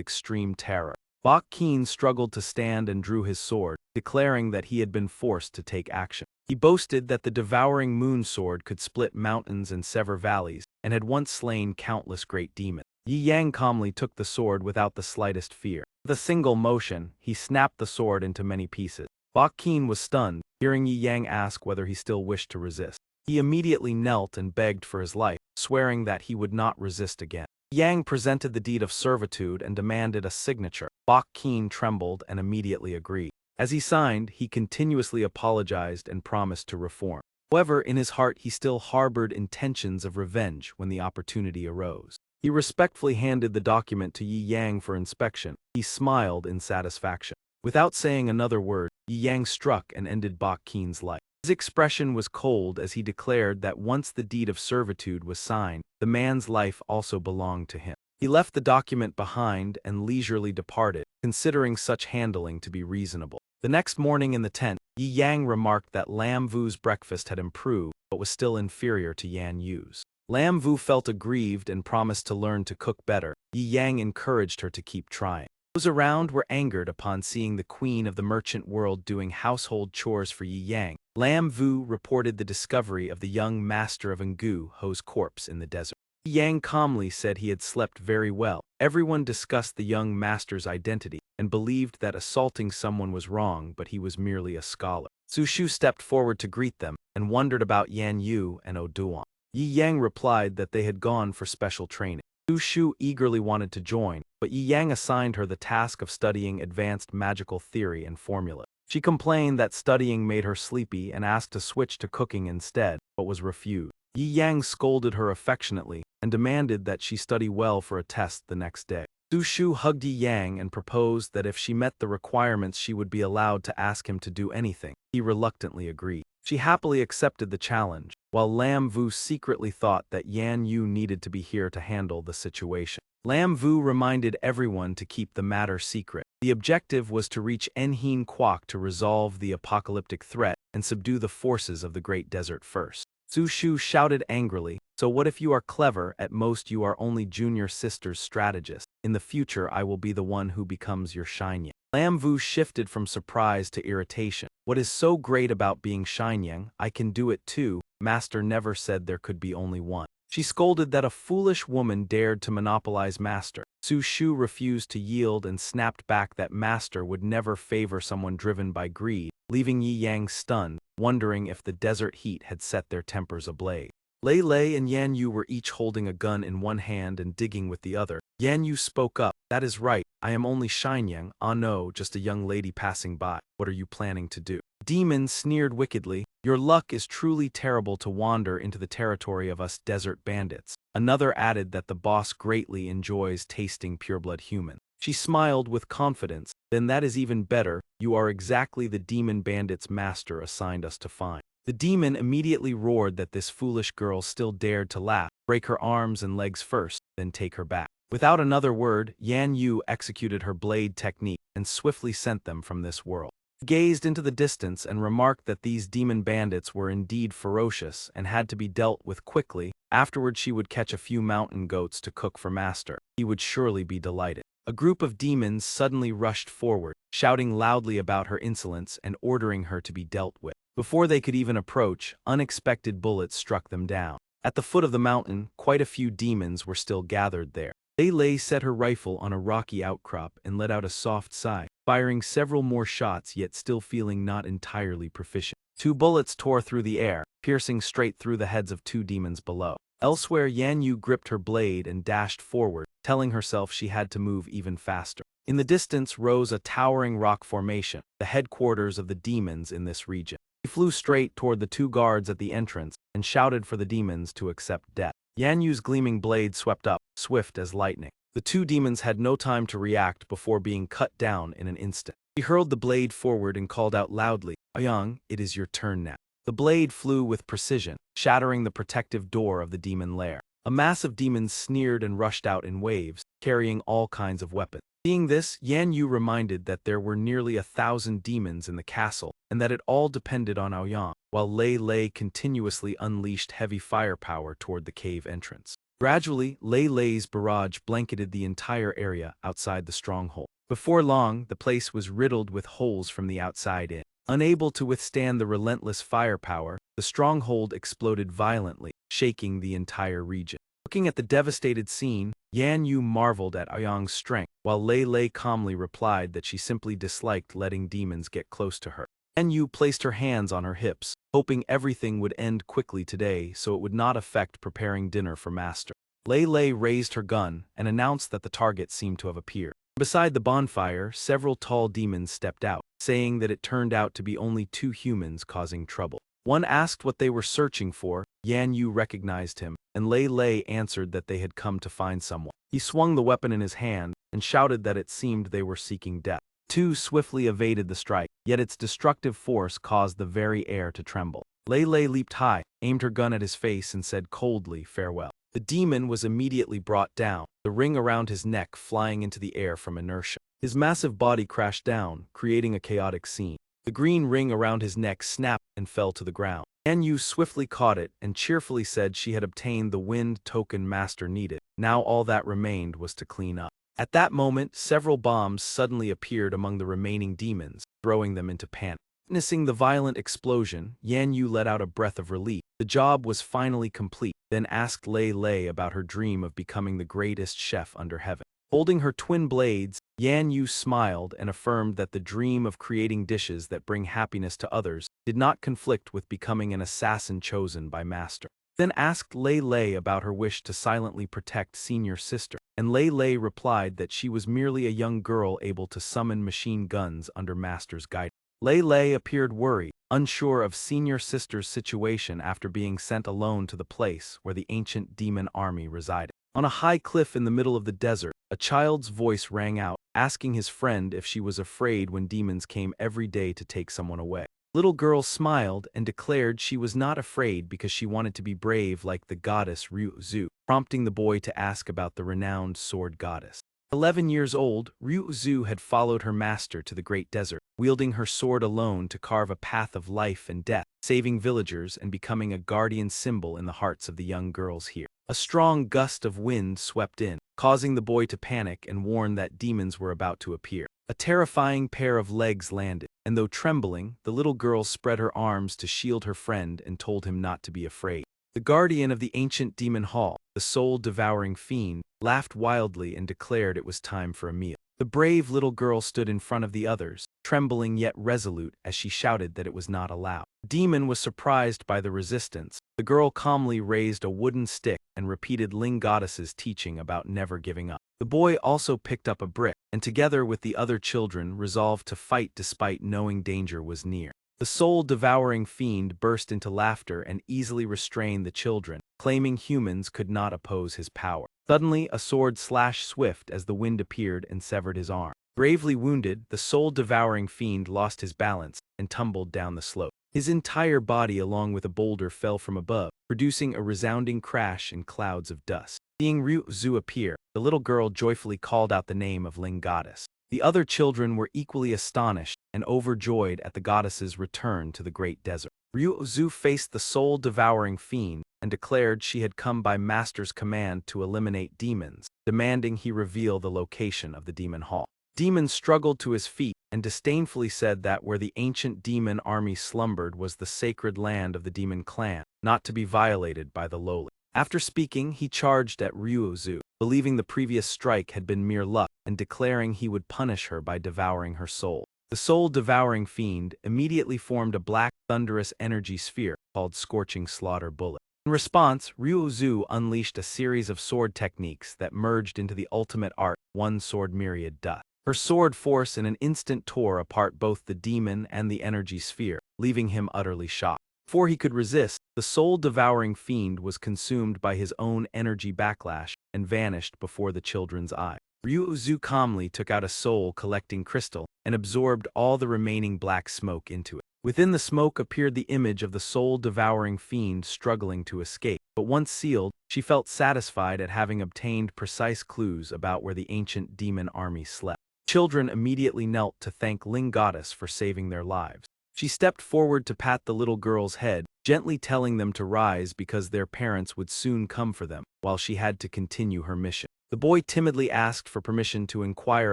extreme terror. Bok Qin struggled to stand and drew his sword, declaring that he had been forced to take action. He boasted that the devouring moon sword could split mountains and sever valleys, and had once slain countless great demons. Yi Yang calmly took the sword without the slightest fear. With a single motion, he snapped the sword into many pieces. Bok Qin was stunned, hearing Yi Yang ask whether he still wished to resist. He immediately knelt and begged for his life, swearing that he would not resist again. Yang presented the deed of servitude and demanded a signature. Bok Qin trembled and immediately agreed. As he signed, he continuously apologized and promised to reform. However, in his heart he still harbored intentions of revenge when the opportunity arose. He respectfully handed the document to Yi Yang for inspection. He smiled in satisfaction. Without saying another word, Yi Yang struck and ended Bok Qin's life. His expression was cold as he declared that once the deed of servitude was signed, the man's life also belonged to him. He left the document behind and leisurely departed, considering such handling to be reasonable. The next morning in the tent, Yi Yang remarked that Lam Vu's breakfast had improved, but was still inferior to Yan Yu's. Lam Vu felt aggrieved and promised to learn to cook better. Yi Yang encouraged her to keep trying. Those around were angered upon seeing the queen of the merchant world doing household chores for Yi Yang. Lam Vu reported the discovery of the young master of Ngu Ho's corpse in the desert. Yi Yang calmly said he had slept very well. Everyone discussed the young master's identity and believed that assaulting someone was wrong, but he was merely a scholar. Su Shu stepped forward to greet them and wondered about Yan Yu and Oduan. Yi Yang replied that they had gone for special training. Su Shu eagerly wanted to join, but Yi Yang assigned her the task of studying advanced magical theory and formula. She complained that studying made her sleepy and asked to switch to cooking instead, but was refused. Yi Yang scolded her affectionately and demanded that she study well for a test the next day. Su Shu hugged Yi Yang and proposed that if she met the requirements she would be allowed to ask him to do anything. He reluctantly agreed. She happily accepted the challenge, while Lam Vu secretly thought that Yan Yu needed to be here to handle the situation. Lam Vu reminded everyone to keep the matter secret. The objective was to reach Enheen Kwok to resolve the apocalyptic threat and subdue the forces of the Great Desert first. Su Shu shouted angrily, "So what if you are clever? At most you are only junior sister's strategist. In the future I will be the one who becomes your Shinyang." Lam Vu shifted from surprise to irritation. "What is so great about being Shinyang? I can do it too. Master never said there could be only one." She scolded that a foolish woman dared to monopolize Master. Su Shu refused to yield and snapped back that Master would never favor someone driven by greed, leaving Yi Yang stunned, wondering if the desert heat had set their tempers ablaze. Lei Lei and Yan Yu were each holding a gun in one hand and digging with the other. Yan Yu spoke up, "That is right, I am only Shinyang. Ah no, just a young lady passing by. What are you planning to do?" Demon sneered wickedly, "Your luck is truly terrible to wander into the territory of us desert bandits." Another added that the boss greatly enjoys tasting pureblood human. She smiled with confidence, "Then that is even better, you are exactly the demon bandit's master assigned us to find." The demon immediately roared that this foolish girl still dared to laugh, break her arms and legs first, then take her back. Without another word, Yan Yu executed her blade technique and swiftly sent them from this world. She gazed into the distance and remarked that these demon bandits were indeed ferocious and had to be dealt with quickly. Afterward she would catch a few mountain goats to cook for Master. He would surely be delighted. A group of demons suddenly rushed forward, shouting loudly about her insolence and ordering her to be dealt with. Before they could even approach, unexpected bullets struck them down. At the foot of the mountain, quite a few demons were still gathered there. Lei Lei set her rifle on a rocky outcrop and let out a soft sigh, firing several more shots yet still feeling not entirely proficient. 2 bullets tore through the air, piercing straight through the heads of 2 demons below. Elsewhere, Yan Yu gripped her blade and dashed forward, telling herself she had to move even faster. In the distance rose a towering rock formation, the headquarters of the demons in this region. He flew straight toward the 2 guards at the entrance and shouted for the demons to accept death. Yan Yu's gleaming blade swept up, swift as lightning. The 2 demons had no time to react before being cut down in an instant. He hurled the blade forward and called out loudly, "Ayang, it is your turn now." The blade flew with precision, shattering the protective door of the demon lair. A mass of demons sneered and rushed out in waves, carrying all kinds of weapons. Seeing this, Yan Yu reminded that there were nearly 1,000 demons in the castle, and that it all depended on Aoyang, while Lei Lei continuously unleashed heavy firepower toward the cave entrance. Gradually, Lei Lei's barrage blanketed the entire area outside the stronghold. Before long, the place was riddled with holes from the outside in. Unable to withstand the relentless firepower, the stronghold exploded violently, shaking the entire region. Looking at the devastated scene, Yan Yu marveled at Aoyang's strength, while Lei Lei calmly replied that she simply disliked letting demons get close to her. Yan Yu placed her hands on her hips, hoping everything would end quickly today so it would not affect preparing dinner for Master. Lei Lei raised her gun and announced that the target seemed to have appeared. Beside the bonfire, several tall demons stepped out, saying that it turned out to be only 2 humans causing trouble. One asked what they were searching for. Yan Yu recognized him, and Lei Lei answered that they had come to find someone. He swung the weapon in his hand and shouted that it seemed they were seeking death. 2 swiftly evaded the strike, yet its destructive force caused the very air to tremble. Lei Lei leaped high, aimed her gun at his face and said coldly, "Farewell." The demon was immediately brought down, the ring around his neck flying into the air from inertia. His massive body crashed down, creating a chaotic scene. The green ring around his neck snapped and fell to the ground. Yan Yu swiftly caught it and cheerfully said she had obtained the wind token master needed. Now all that remained was to clean up. At that moment, several bombs suddenly appeared among the remaining demons, throwing them into panic. Witnessing the violent explosion, Yan Yu let out a breath of relief. The job was finally complete, then asked Lei Lei about her dream of becoming the greatest chef under heaven. Holding her twin blades, Yan Yu smiled and affirmed that the dream of creating dishes that bring happiness to others did not conflict with becoming an assassin chosen by Master. Then asked Lei Lei about her wish to silently protect senior sister, and Lei Lei replied that she was merely a young girl able to summon machine guns under Master's guidance. Lei Lei appeared worried, unsure of senior sister's situation after being sent alone to the place where the ancient demon army resided. On a high cliff in the middle of the desert, a child's voice rang out, asking his friend if she was afraid when demons came every day to take someone away. Little girl smiled and declared she was not afraid because she wanted to be brave like the goddess Ryu Zhu, prompting the boy to ask about the renowned sword goddess. 11 years old, Ryu Zhu had followed her master to the great desert, wielding her sword alone to carve a path of life and death, saving villagers and becoming a guardian symbol in the hearts of the young girls here. A strong gust of wind swept in, causing the boy to panic and warn that demons were about to appear. A terrifying pair of legs landed, and though trembling, the little girl spread her arms to shield her friend and told him not to be afraid. The guardian of the ancient demon hall, the soul-devouring fiend, laughed wildly and declared it was time for a meal. The brave little girl stood in front of the others, trembling yet resolute as she shouted that it was not allowed. The demon was surprised by the resistance. The girl calmly raised a wooden stick and repeated Ling Goddess's teaching about never giving up. The boy also picked up a brick, and together with the other children resolved to fight despite knowing danger was near. The soul-devouring fiend burst into laughter and easily restrained the children, claiming humans could not oppose his power. Suddenly, a sword slashed swift as the wind appeared and severed his arm. Gravely wounded, the soul-devouring fiend lost his balance and tumbled down the slope. His entire body along with a boulder fell from above, producing a resounding crash in clouds of dust. Seeing Ryu Zhu appear, the little girl joyfully called out the name of Ling Goddess. The other children were equally astonished and overjoyed at the goddess's return to the great desert. Ryu Zhu faced the soul-devouring fiend and declared she had come by Master's command to eliminate demons, demanding he reveal the location of the demon hall. Demon struggled to his feet and disdainfully said that where the ancient demon army slumbered was the sacred land of the demon clan, not to be violated by the lowly. After speaking, he charged at Ryu Zhu, believing the previous strike had been mere luck and declaring he would punish her by devouring her soul. The soul-devouring fiend immediately formed a black, thunderous energy sphere called Scorching Slaughter Bullet. In response, Ryu Zhu unleashed a series of sword techniques that merged into the ultimate art, one sword myriad dust. Her sword force in an instant tore apart both the demon and the energy sphere, leaving him utterly shocked. Before he could resist, the soul-devouring fiend was consumed by his own energy backlash and vanished before the children's eyes. Ryu Zhu calmly took out a soul-collecting crystal and absorbed all the remaining black smoke into it. Within the smoke appeared the image of the soul-devouring fiend struggling to escape, but once sealed, she felt satisfied at having obtained precise clues about where the ancient demon army slept. Children immediately knelt to thank Ling Goddess for saving their lives. She stepped forward to pat the little girl's head, gently telling them to rise because their parents would soon come for them, while she had to continue her mission. The boy timidly asked for permission to inquire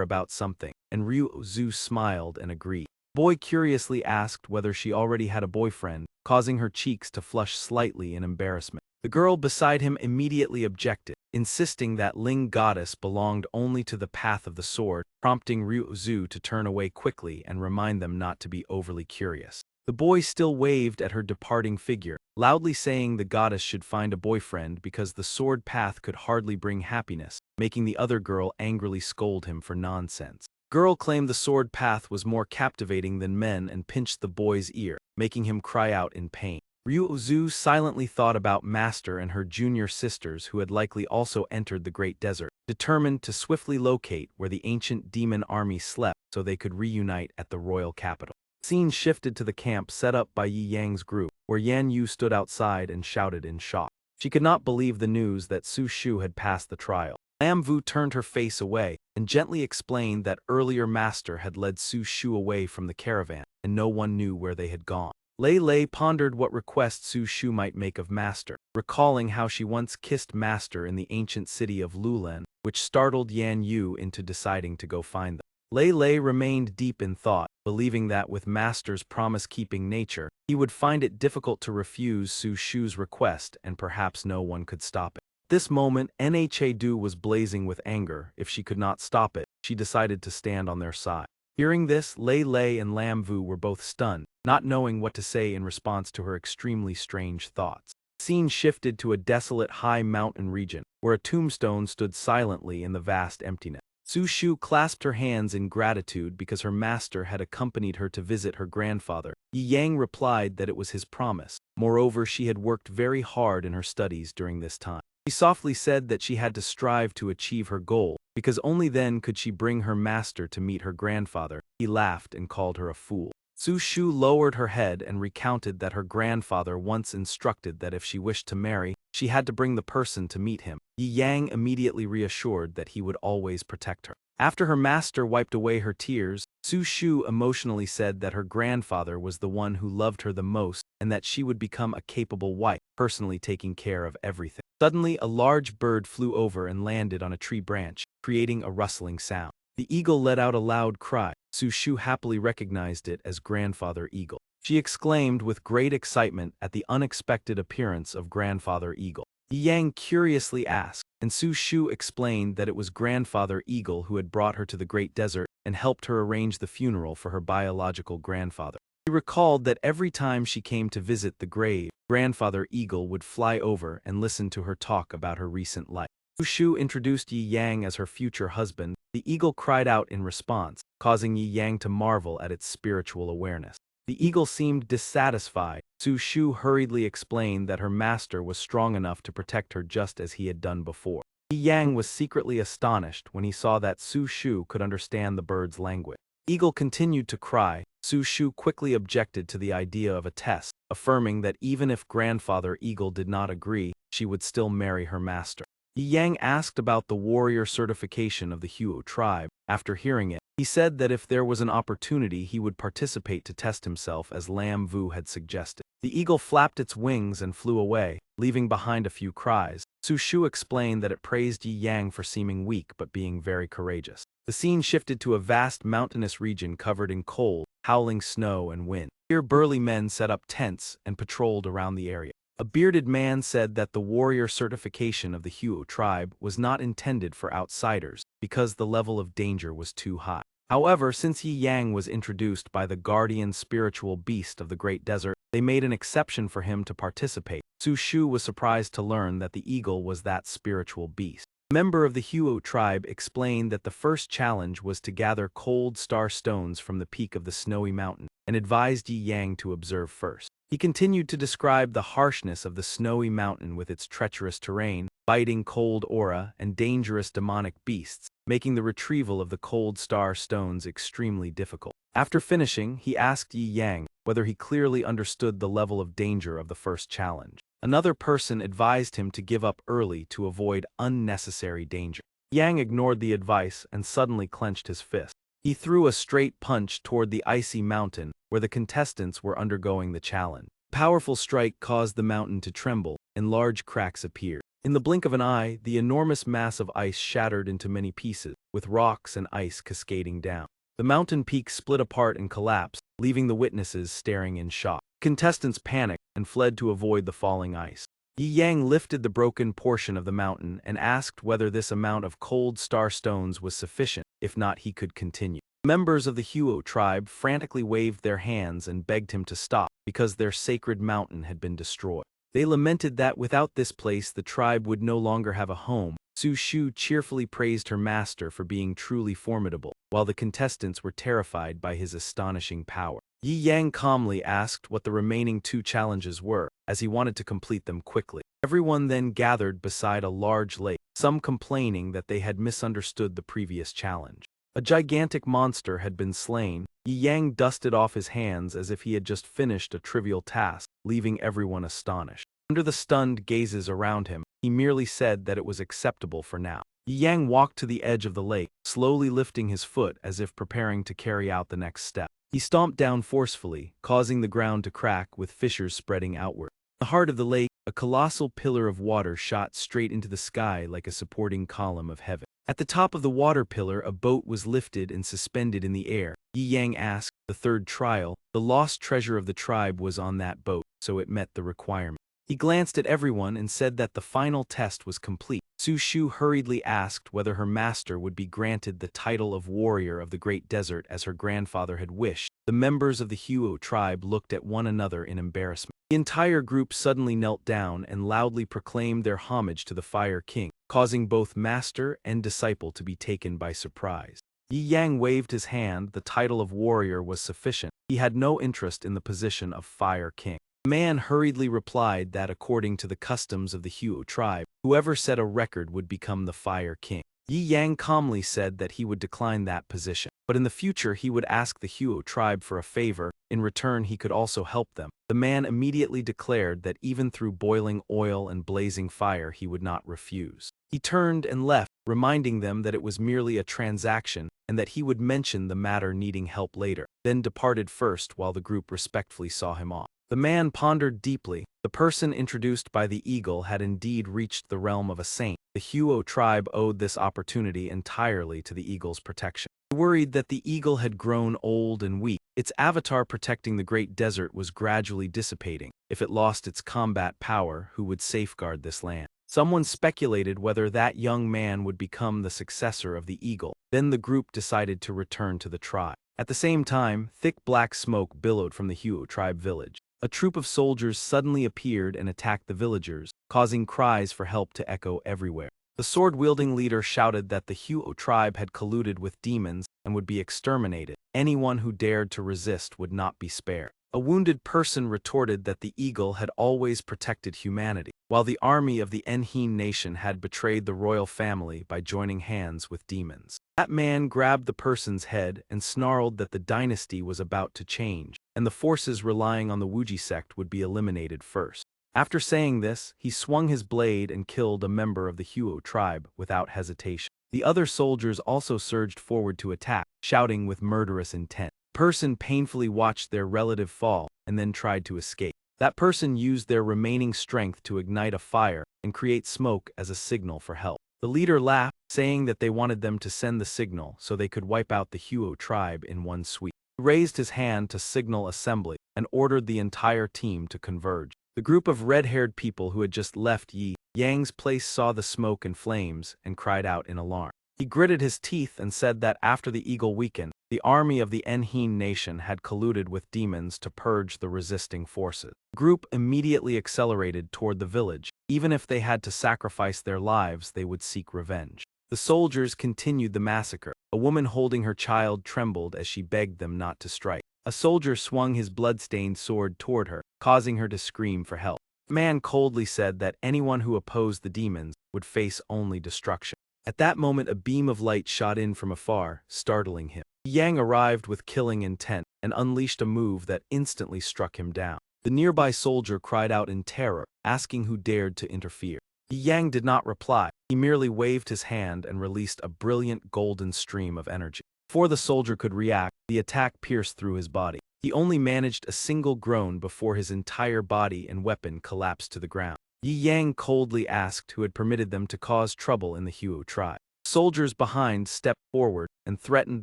about something, and Ryu Zhu smiled and agreed. The boy curiously asked whether she already had a boyfriend, causing her cheeks to flush slightly in embarrassment. The girl beside him immediately objected, insisting that Ling Goddess belonged only to the path of the sword, prompting Ryu Zhu to turn away quickly and remind them not to be overly curious. The boy still waved at her departing figure, loudly saying the goddess should find a boyfriend because the sword path could hardly bring happiness, making the other girl angrily scold him for nonsense. Girl claimed the sword path was more captivating than men and pinched the boy's ear, making him cry out in pain. Ryu Zhu silently thought about Master and her junior sisters who had likely also entered the great desert, determined to swiftly locate where the ancient demon army slept so they could reunite at the royal capital. The scene shifted to the camp set up by Yi Yang's group, where Yan Yu stood outside and shouted in shock. She could not believe the news that Su Shu had passed the trial. Lam Vu turned her face away and gently explained that earlier master had led Su Shu away from the caravan, and no one knew where they had gone. Lei Lei pondered what request Su Shu might make of master, recalling how she once kissed master in the ancient city of Lulan, which startled Yan Yu into deciding to go find them. Lei Lei remained deep in thought, believing that with master's promise-keeping nature, he would find it difficult to refuse Su Shu's request and perhaps no one could stop it. At this moment, Nha Du was blazing with anger. If she could not stop it, she decided to stand on their side. Hearing this, Lei Lei and Lam Vu were both stunned, not knowing what to say in response to her extremely strange thoughts. The scene shifted to a desolate high mountain region, where a tombstone stood silently in the vast emptiness. Su Shu clasped her hands in gratitude because her master had accompanied her to visit her grandfather. Yi Yang replied that it was his promise. Moreover, she had worked very hard in her studies during this time. She softly said that she had to strive to achieve her goal, because only then could she bring her master to meet her grandfather. He laughed and called her a fool. Su Shu lowered her head and recounted that her grandfather once instructed that if she wished to marry, she had to bring the person to meet him. Yi Yang immediately reassured that he would always protect her. After her master wiped away her tears, Su Shu emotionally said that her grandfather was the one who loved her the most and that she would become a capable wife, personally taking care of everything. Suddenly, a large bird flew over and landed on a tree branch, creating a rustling sound. The eagle let out a loud cry. Su Shu happily recognized it as Grandfather Eagle. She exclaimed with great excitement at the unexpected appearance of Grandfather Eagle. Yi Yang curiously asked, and Su Shu explained that it was Grandfather Eagle who had brought her to the Great Desert and helped her arrange the funeral for her biological grandfather. She recalled that every time she came to visit the grave, Grandfather Eagle would fly over and listen to her talk about her recent life. Su Shu introduced Yi Yang as her future husband. The eagle cried out in response, causing Yi Yang to marvel at its spiritual awareness. The eagle seemed dissatisfied. Su Shu hurriedly explained that her master was strong enough to protect her just as he had done before. Yi Yang was secretly astonished when he saw that Su Shu could understand the bird's language. The eagle continued to cry. Su Shu quickly objected to the idea of a test, affirming that even if Grandfather Eagle did not agree, she would still marry her master. Yi Yang asked about the warrior certification of the Huo tribe. After hearing it, he said that if there was an opportunity he would participate to test himself as Lam Vu had suggested. The eagle flapped its wings and flew away, leaving behind a few cries. Su Shu explained that it praised Yi Yang for seeming weak but being very courageous. The scene shifted to a vast mountainous region covered in cold, howling snow and wind. Here burly men set up tents and patrolled around the area. A bearded man said that the warrior certification of the Huo tribe was not intended for outsiders because the level of danger was too high. However, since Yi Yang was introduced by the guardian spiritual beast of the Great Desert, they made an exception for him to participate. Su Shu was surprised to learn that the eagle was that spiritual beast. A member of the Huo tribe explained that the first challenge was to gather cold star stones from the peak of the snowy mountain, and advised Yi Yang to observe first. He continued to describe the harshness of the snowy mountain with its treacherous terrain, biting cold aura, and dangerous demonic beasts, making the retrieval of the cold star stones extremely difficult. After finishing, he asked Yi Yang whether he clearly understood the level of danger of the first challenge. Another person advised him to give up early to avoid unnecessary danger. Yang ignored the advice and suddenly clenched his fist. He threw a straight punch toward the icy mountain where the contestants were undergoing the challenge. A powerful strike caused the mountain to tremble, and large cracks appeared. In the blink of an eye, the enormous mass of ice shattered into many pieces, with rocks and ice cascading down. The mountain peak split apart and collapsed, leaving the witnesses staring in shock. Contestants panicked and fled to avoid the falling ice. Yi Yang lifted the broken portion of the mountain and asked whether this amount of cold star stones was sufficient. If not, he could continue. Members of the Huo tribe frantically waved their hands and begged him to stop because their sacred mountain had been destroyed. They lamented that without this place the tribe would no longer have a home. Su Shu cheerfully praised her master for being truly formidable, while the contestants were terrified by his astonishing power. Yi Yang calmly asked what the remaining two challenges were, as he wanted to complete them quickly. Everyone then gathered beside a large lake, some complaining that they had misunderstood the previous challenge. A gigantic monster had been slain. Yi Yang dusted off his hands as if he had just finished a trivial task, leaving everyone astonished. Under the stunned gazes around him, he merely said that it was acceptable for now. Yi Yang walked to the edge of the lake, slowly lifting his foot as if preparing to carry out the next step. He stomped down forcefully, causing the ground to crack with fissures spreading outward. In the heart of the lake, a colossal pillar of water shot straight into the sky like a supporting column of heaven. At the top of the water pillar, a boat was lifted and suspended in the air. Yi Yang asked, the third trial, the lost treasure of the tribe was on that boat, so it met the requirement. He glanced at everyone and said that the final test was complete. Su Shu hurriedly asked whether her master would be granted the title of warrior of the great desert as her grandfather had wished. The members of the Huo tribe looked at one another in embarrassment. The entire group suddenly knelt down and loudly proclaimed their homage to the Fire King, causing both master and disciple to be taken by surprise. Yi Yang waved his hand. The title of warrior was sufficient. He had no interest in the position of Fire King. The man hurriedly replied that according to the customs of the Huo tribe, whoever set a record would become the Fire King. Yi Yang calmly said that he would decline that position, but in the future he would ask the Huo tribe for a favor. In return, he could also help them. The man immediately declared that even through boiling oil and blazing fire he would not refuse. He turned and left, reminding them that it was merely a transaction and that he would mention the matter needing help later, then departed first while the group respectfully saw him off. The man pondered deeply. The person introduced by the eagle had indeed reached the realm of a saint. The Huo tribe owed this opportunity entirely to the eagle's protection. Worried that the eagle had grown old and weak, its avatar protecting the great desert was gradually dissipating. If it lost its combat power, who would safeguard this land? Someone speculated whether that young man would become the successor of the eagle. Then the group decided to return to the tribe. At the same time, thick black smoke billowed from the Huo tribe village. A troop of soldiers suddenly appeared and attacked the villagers, causing cries for help to echo everywhere. The sword-wielding leader shouted that the Huo tribe had colluded with demons and would be exterminated. Anyone who dared to resist would not be spared. A wounded person retorted that the eagle had always protected humanity, while the army of the Enhin nation had betrayed the royal family by joining hands with demons. That man grabbed the person's head and snarled that the dynasty was about to change, and the forces relying on the Wuji sect would be eliminated first. After saying this, he swung his blade and killed a member of the Huo tribe without hesitation. The other soldiers also surged forward to attack, shouting with murderous intent. The person painfully watched their relative fall and then tried to escape. That person used their remaining strength to ignite a fire and create smoke as a signal for help. The leader laughed, saying that they wanted them to send the signal so they could wipe out the Huo tribe in one sweep. He raised his hand to signal assembly and ordered the entire team to converge. The group of red-haired people who had just left Yi Yang's place saw the smoke and flames and cried out in alarm. He gritted his teeth and said that after the eagle weakened, the army of the Enhin nation had colluded with demons to purge the resisting forces. The group immediately accelerated toward the village. Even if they had to sacrifice their lives, they would seek revenge. The soldiers continued the massacre. A woman holding her child trembled as she begged them not to strike. A soldier swung his blood-stained sword toward her, causing her to scream for help. The man coldly said that anyone who opposed the demons would face only destruction. At that moment, a beam of light shot in from afar, startling him. Yang arrived with killing intent and unleashed a move that instantly struck him down. The nearby soldier cried out in terror, asking who dared to interfere. Yang did not reply. He merely waved his hand and released a brilliant golden stream of energy. Before the soldier could react, the attack pierced through his body. He only managed a single groan before his entire body and weapon collapsed to the ground. Yi Yang coldly asked who had permitted them to cause trouble in the Huo tribe. Soldiers behind stepped forward and threatened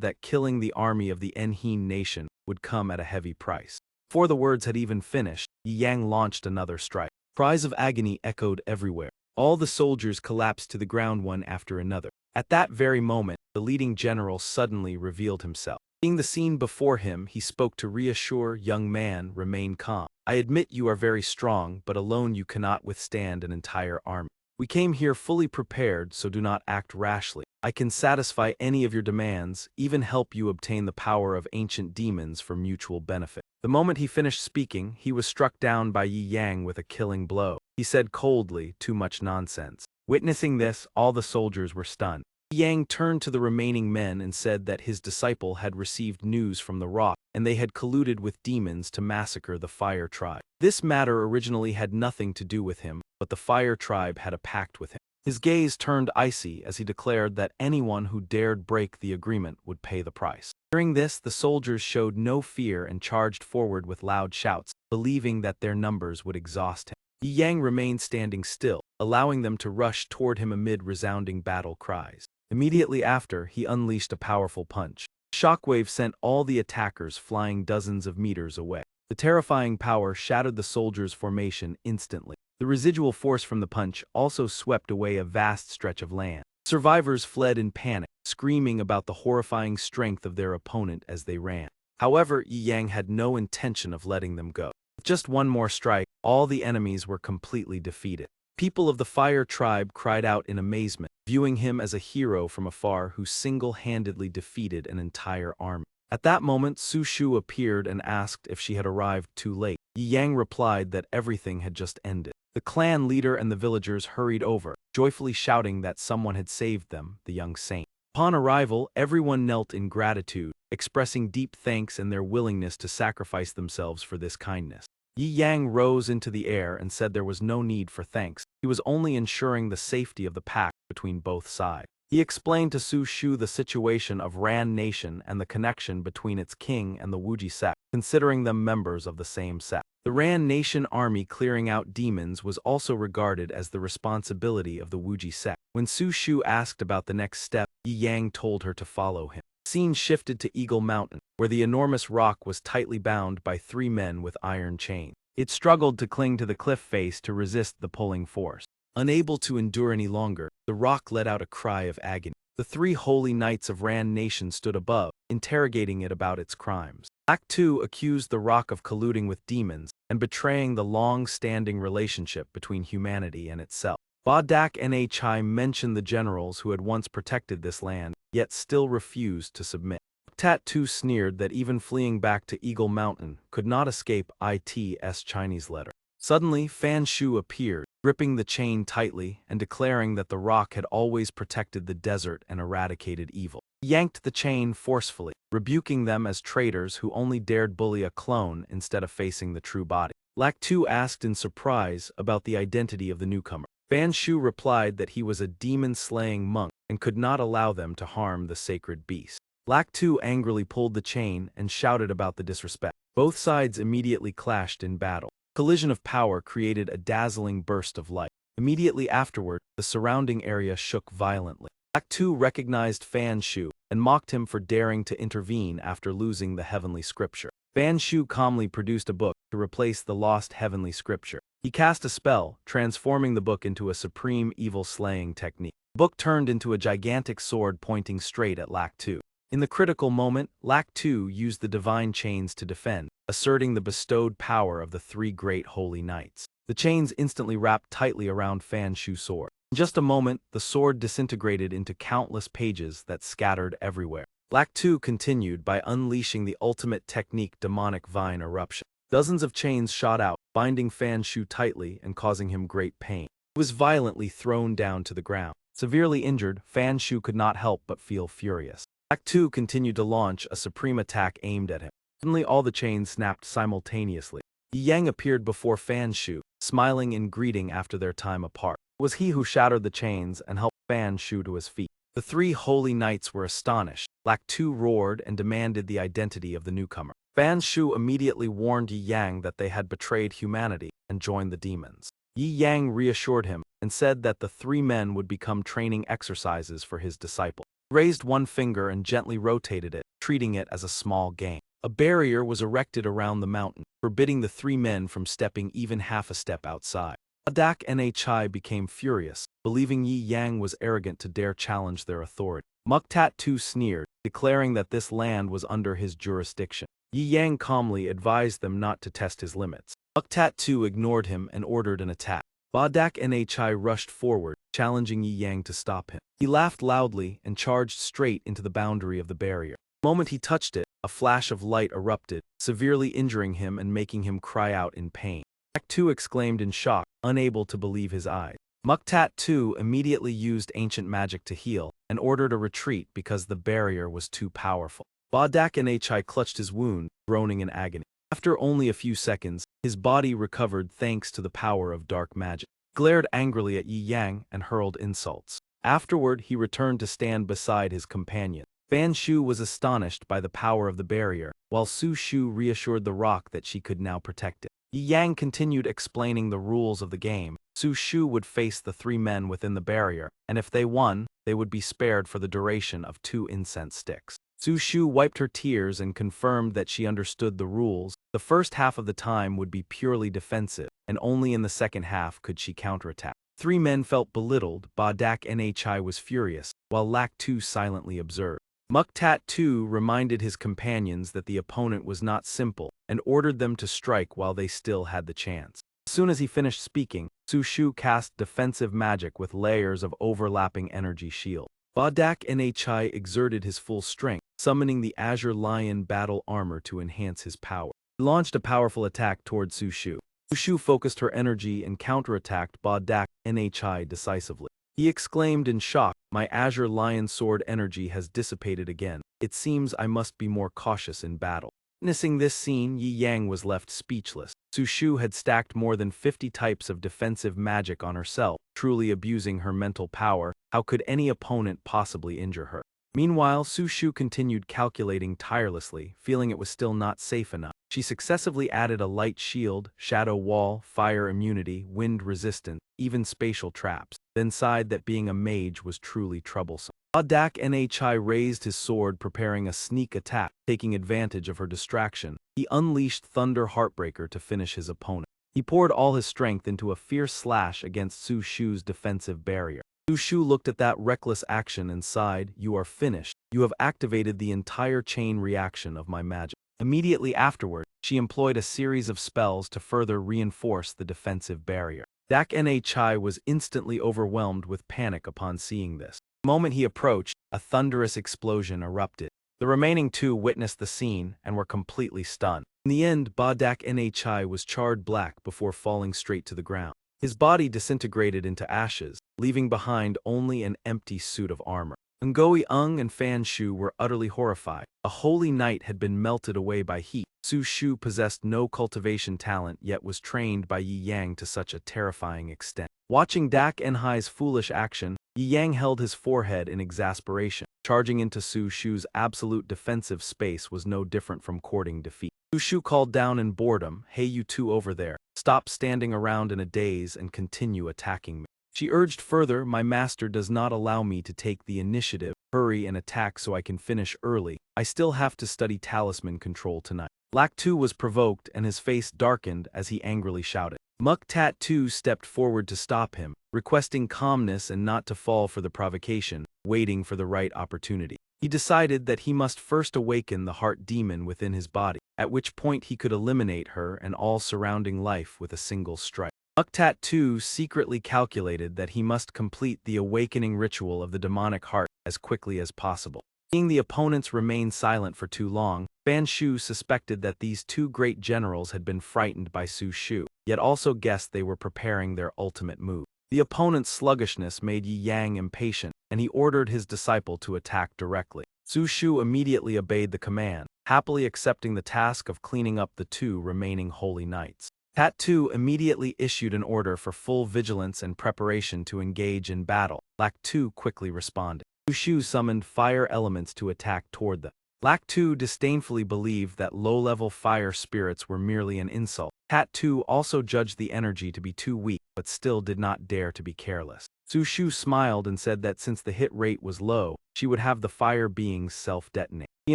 that killing the army of the Enhin nation would come at a heavy price. Before the words had even finished, Yi Yang launched another strike. Cries of agony echoed everywhere. All the soldiers collapsed to the ground one after another. At that very moment, the leading general suddenly revealed himself. Seeing the scene before him, he spoke to reassure, "Young man, remain calm. I admit you are very strong, but alone you cannot withstand an entire army. We came here fully prepared, so do not act rashly. I can satisfy any of your demands, even help you obtain the power of ancient demons for mutual benefit." The moment he finished speaking, he was struck down by Yi Yang with a killing blow. He said coldly, "Too much nonsense." Witnessing this, all the soldiers were stunned. Yang turned to the remaining men and said that his disciple had received news from the rock, and they had colluded with demons to massacre the Fire tribe. This matter originally had nothing to do with him, but the Fire tribe had a pact with him. His gaze turned icy as he declared that anyone who dared break the agreement would pay the price. Hearing this, the soldiers showed no fear and charged forward with loud shouts, believing that their numbers would exhaust him. Yi Yang remained standing still, allowing them to rush toward him amid resounding battle cries. Immediately after, he unleashed a powerful punch. A shockwave sent all the attackers flying dozens of meters away. The terrifying power shattered the soldiers' formation instantly. The residual force from the punch also swept away a vast stretch of land. Survivors fled in panic, screaming about the horrifying strength of their opponent as they ran. However, Yi Yang had no intention of letting them go. With just one more strike, all the enemies were completely defeated. People of the Fire Tribe cried out in amazement, viewing him as a hero from afar who single-handedly defeated an entire army. At that moment, Su Shu appeared and asked if she had arrived too late. Yi Yang replied that everything had just ended. The clan leader and the villagers hurried over, joyfully shouting that someone had saved them, the young saint. Upon arrival, everyone knelt in gratitude, expressing deep thanks and their willingness to sacrifice themselves for this kindness. Yi Yang rose into the air and said there was no need for thanks. He was only ensuring the safety of the pact between both sides. He explained to Su Shu the situation of Ran Nation and the connection between its king and the Wuji sect, considering them members of the same sect. The Ran Nation army clearing out demons was also regarded as the responsibility of the Wuji sect. When Su Shu asked about the next step, Yi Yang told her to follow him. The scene shifted to Eagle Mountain, where the enormous rock was tightly bound by 3 men with iron chains. It struggled to cling to the cliff face to resist the pulling force. Unable to endure any longer, the rock let out a cry of agony. The 3 holy knights of Ran Nation stood above, interrogating it about its crimes. Act 2 accused the rock of colluding with demons and betraying the long-standing relationship between humanity and itself. Badak Nhi mentioned the generals who had once protected this land, yet still refused to submit. Tat 2 sneered that even fleeing back to Eagle Mountain could not escape IT's Chinese letter. Suddenly, Fan Shu appeared, gripping the chain tightly and declaring that the rock had always protected the desert and eradicated evil. He yanked the chain forcefully, rebuking them as traitors who only dared bully a clone instead of facing the true body. Lak Tu asked in surprise about the identity of the newcomer. Fan Shu replied that he was a demon-slaying monk and could not allow them to harm the sacred beast. Lak Tu angrily pulled the chain and shouted about the disrespect. Both sides immediately clashed in battle. Collision of power created a dazzling burst of light. Immediately afterward, the surrounding area shook violently. Lak Tu recognized Fan Shu and mocked him for daring to intervene after losing the heavenly scripture. Fan Shu calmly produced a book to replace the lost heavenly scripture. He cast a spell, transforming the book into a supreme evil-slaying technique. The book turned into a gigantic sword pointing straight at Lak Tu. In the critical moment, Lak Tu used the divine chains to defend, asserting the bestowed power of the 3 great holy knights. The chains instantly wrapped tightly around Fan Shu's sword. In just a moment, the sword disintegrated into countless pages that scattered everywhere. Lak Tu continued by unleashing the ultimate technique, demonic vine eruption. Dozens of chains shot out, binding Fan Shu tightly and causing him great pain. He was violently thrown down to the ground. Severely injured, Fan Shu could not help but feel furious. Lak Tu continued to launch a supreme attack aimed at him. Suddenly all the chains snapped simultaneously. Yi Yang appeared before Fan Shu, smiling in greeting after their time apart. It was he who shattered the chains and helped Fan Shu to his feet. The 3 holy knights were astonished. Lak Tu roared and demanded the identity of the newcomer. Fan Shu immediately warned Yi Yang that they had betrayed humanity and joined the demons. Yi Yang reassured him and said that the 3 men would become training exercises for his disciple. He raised one finger and gently rotated it, treating it as a small game. A barrier was erected around the mountain, forbidding the 3 men from stepping even half a step outside. Adak Nhi became furious, believing Yi Yang was arrogant to dare challenge their authority. Muktat Tu sneered, declaring that this land was under his jurisdiction. Yi Yang calmly advised them not to test his limits. Muktat Tu ignored him and ordered an attack. Badak Nhi rushed forward, challenging Yi Yang to stop him. He laughed loudly and charged straight into the boundary of the barrier. The moment he touched it, a flash of light erupted, severely injuring him and making him cry out in pain. Lak Tu exclaimed in shock, unable to believe his eyes. Muktat Tu immediately used ancient magic to heal and ordered a retreat because the barrier was too powerful. Badak Nhi clutched his wound, groaning in agony. After only a few seconds, his body recovered thanks to the power of dark magic. glared angrily at Yi Yang and hurled insults. Afterward, he returned to stand beside his companion. Fan Shu was astonished by the power of the barrier, while Su Shu reassured the rock that she could now protect it. Yi Yang continued explaining the rules of the game. Su Shu would face the 3 men within the barrier, and if they won, they would be spared for the duration of 2 incense sticks. Su Shu wiped her tears and confirmed that she understood the rules. The first half of the time would be purely defensive, and only in the second half could she counterattack. 3 men felt belittled. Ba Dak Nhi was furious, while Lak Tu silently observed. Muktat too reminded his companions that the opponent was not simple, and ordered them to strike while they still had the chance. As soon as he finished speaking, Su Shu cast defensive magic with layers of overlapping energy shield. Ba Dak Nhi exerted his full strength, summoning the Azure Lion battle armor to enhance his power. He launched a powerful attack toward Su Shu. Su Shu focused her energy and counterattacked Ba Dak Nhi decisively. He exclaimed in shock, "My Azure Lion sword energy has dissipated again. It seems I must be more cautious in battle." Witnessing this scene, Yi Yang was left speechless. Su Shu had stacked more than 50 types of defensive magic on herself, truly abusing her mental power. How could any opponent possibly injure her? Meanwhile, Su Shu continued calculating tirelessly, feeling it was still not safe enough. She successively added a light shield, shadow wall, fire immunity, wind resistance, even spatial traps, then sighed that being a mage was truly troublesome. Ba Dak Nhi raised his sword, preparing a sneak attack. Taking advantage of her distraction, he unleashed Thunder Heartbreaker to finish his opponent. He poured all his strength into a fierce slash against Su Shu's defensive barrier. Su Shu looked at that reckless action and sighed, "You are finished. You have activated the entire chain reaction of my magic." Immediately afterward, she employed a series of spells to further reinforce the defensive barrier. Dak Nhi was instantly overwhelmed with panic upon seeing this. The moment he approached, a thunderous explosion erupted. The remaining 2 witnessed the scene and were completely stunned. In the end, Ba Dak Nhi was charred black before falling straight to the ground. His body disintegrated into ashes, leaving behind only an empty suit of armor. Ngoi Ung and Fan Shu were utterly horrified. A holy knight had been melted away by heat. Su Shu possessed no cultivation talent yet was trained by Yi Yang to such a terrifying extent. Watching Dak Nhi's foolish action, Yi Yang held his forehead in exasperation. Charging into Su Shu's absolute defensive space was no different from courting defeat. Su Shu called down in boredom, "Hey, you 2 over there, stop standing around in a daze and continue attacking me." She urged further, "My master does not allow me to take the initiative. Hurry and attack so I can finish early. I still have to study talisman control tonight." Lak Tu was provoked and his face darkened as he angrily shouted. Muktat too stepped forward to stop him, requesting calmness and not to fall for the provocation, waiting for the right opportunity. He decided that he must first awaken the heart demon within his body, at which point he could eliminate her and all surrounding life with a single strike. Muktat too secretly calculated that he must complete the awakening ritual of the demonic heart as quickly as possible. Seeing the opponents remain silent for too long, Fan Shu suspected that these 2 great generals had been frightened by Su Shu, yet also guessed they were preparing their ultimate move. The opponent's sluggishness made Yi Yang impatient, and he ordered his disciple to attack directly. Su Shu immediately obeyed the command, happily accepting the task of cleaning up the 2 remaining holy knights. Tat Tu immediately issued an order for full vigilance and preparation to engage in battle. Lak Tu quickly responded. Su Shu summoned fire elements to attack toward them. Lak Tu disdainfully believed that low-level fire spirits were merely an insult. Tat Tu also judged the energy to be too weak, but still did not dare to be careless. Su Shu smiled and said that since the hit rate was low, she would have the fire beings self-detonate. He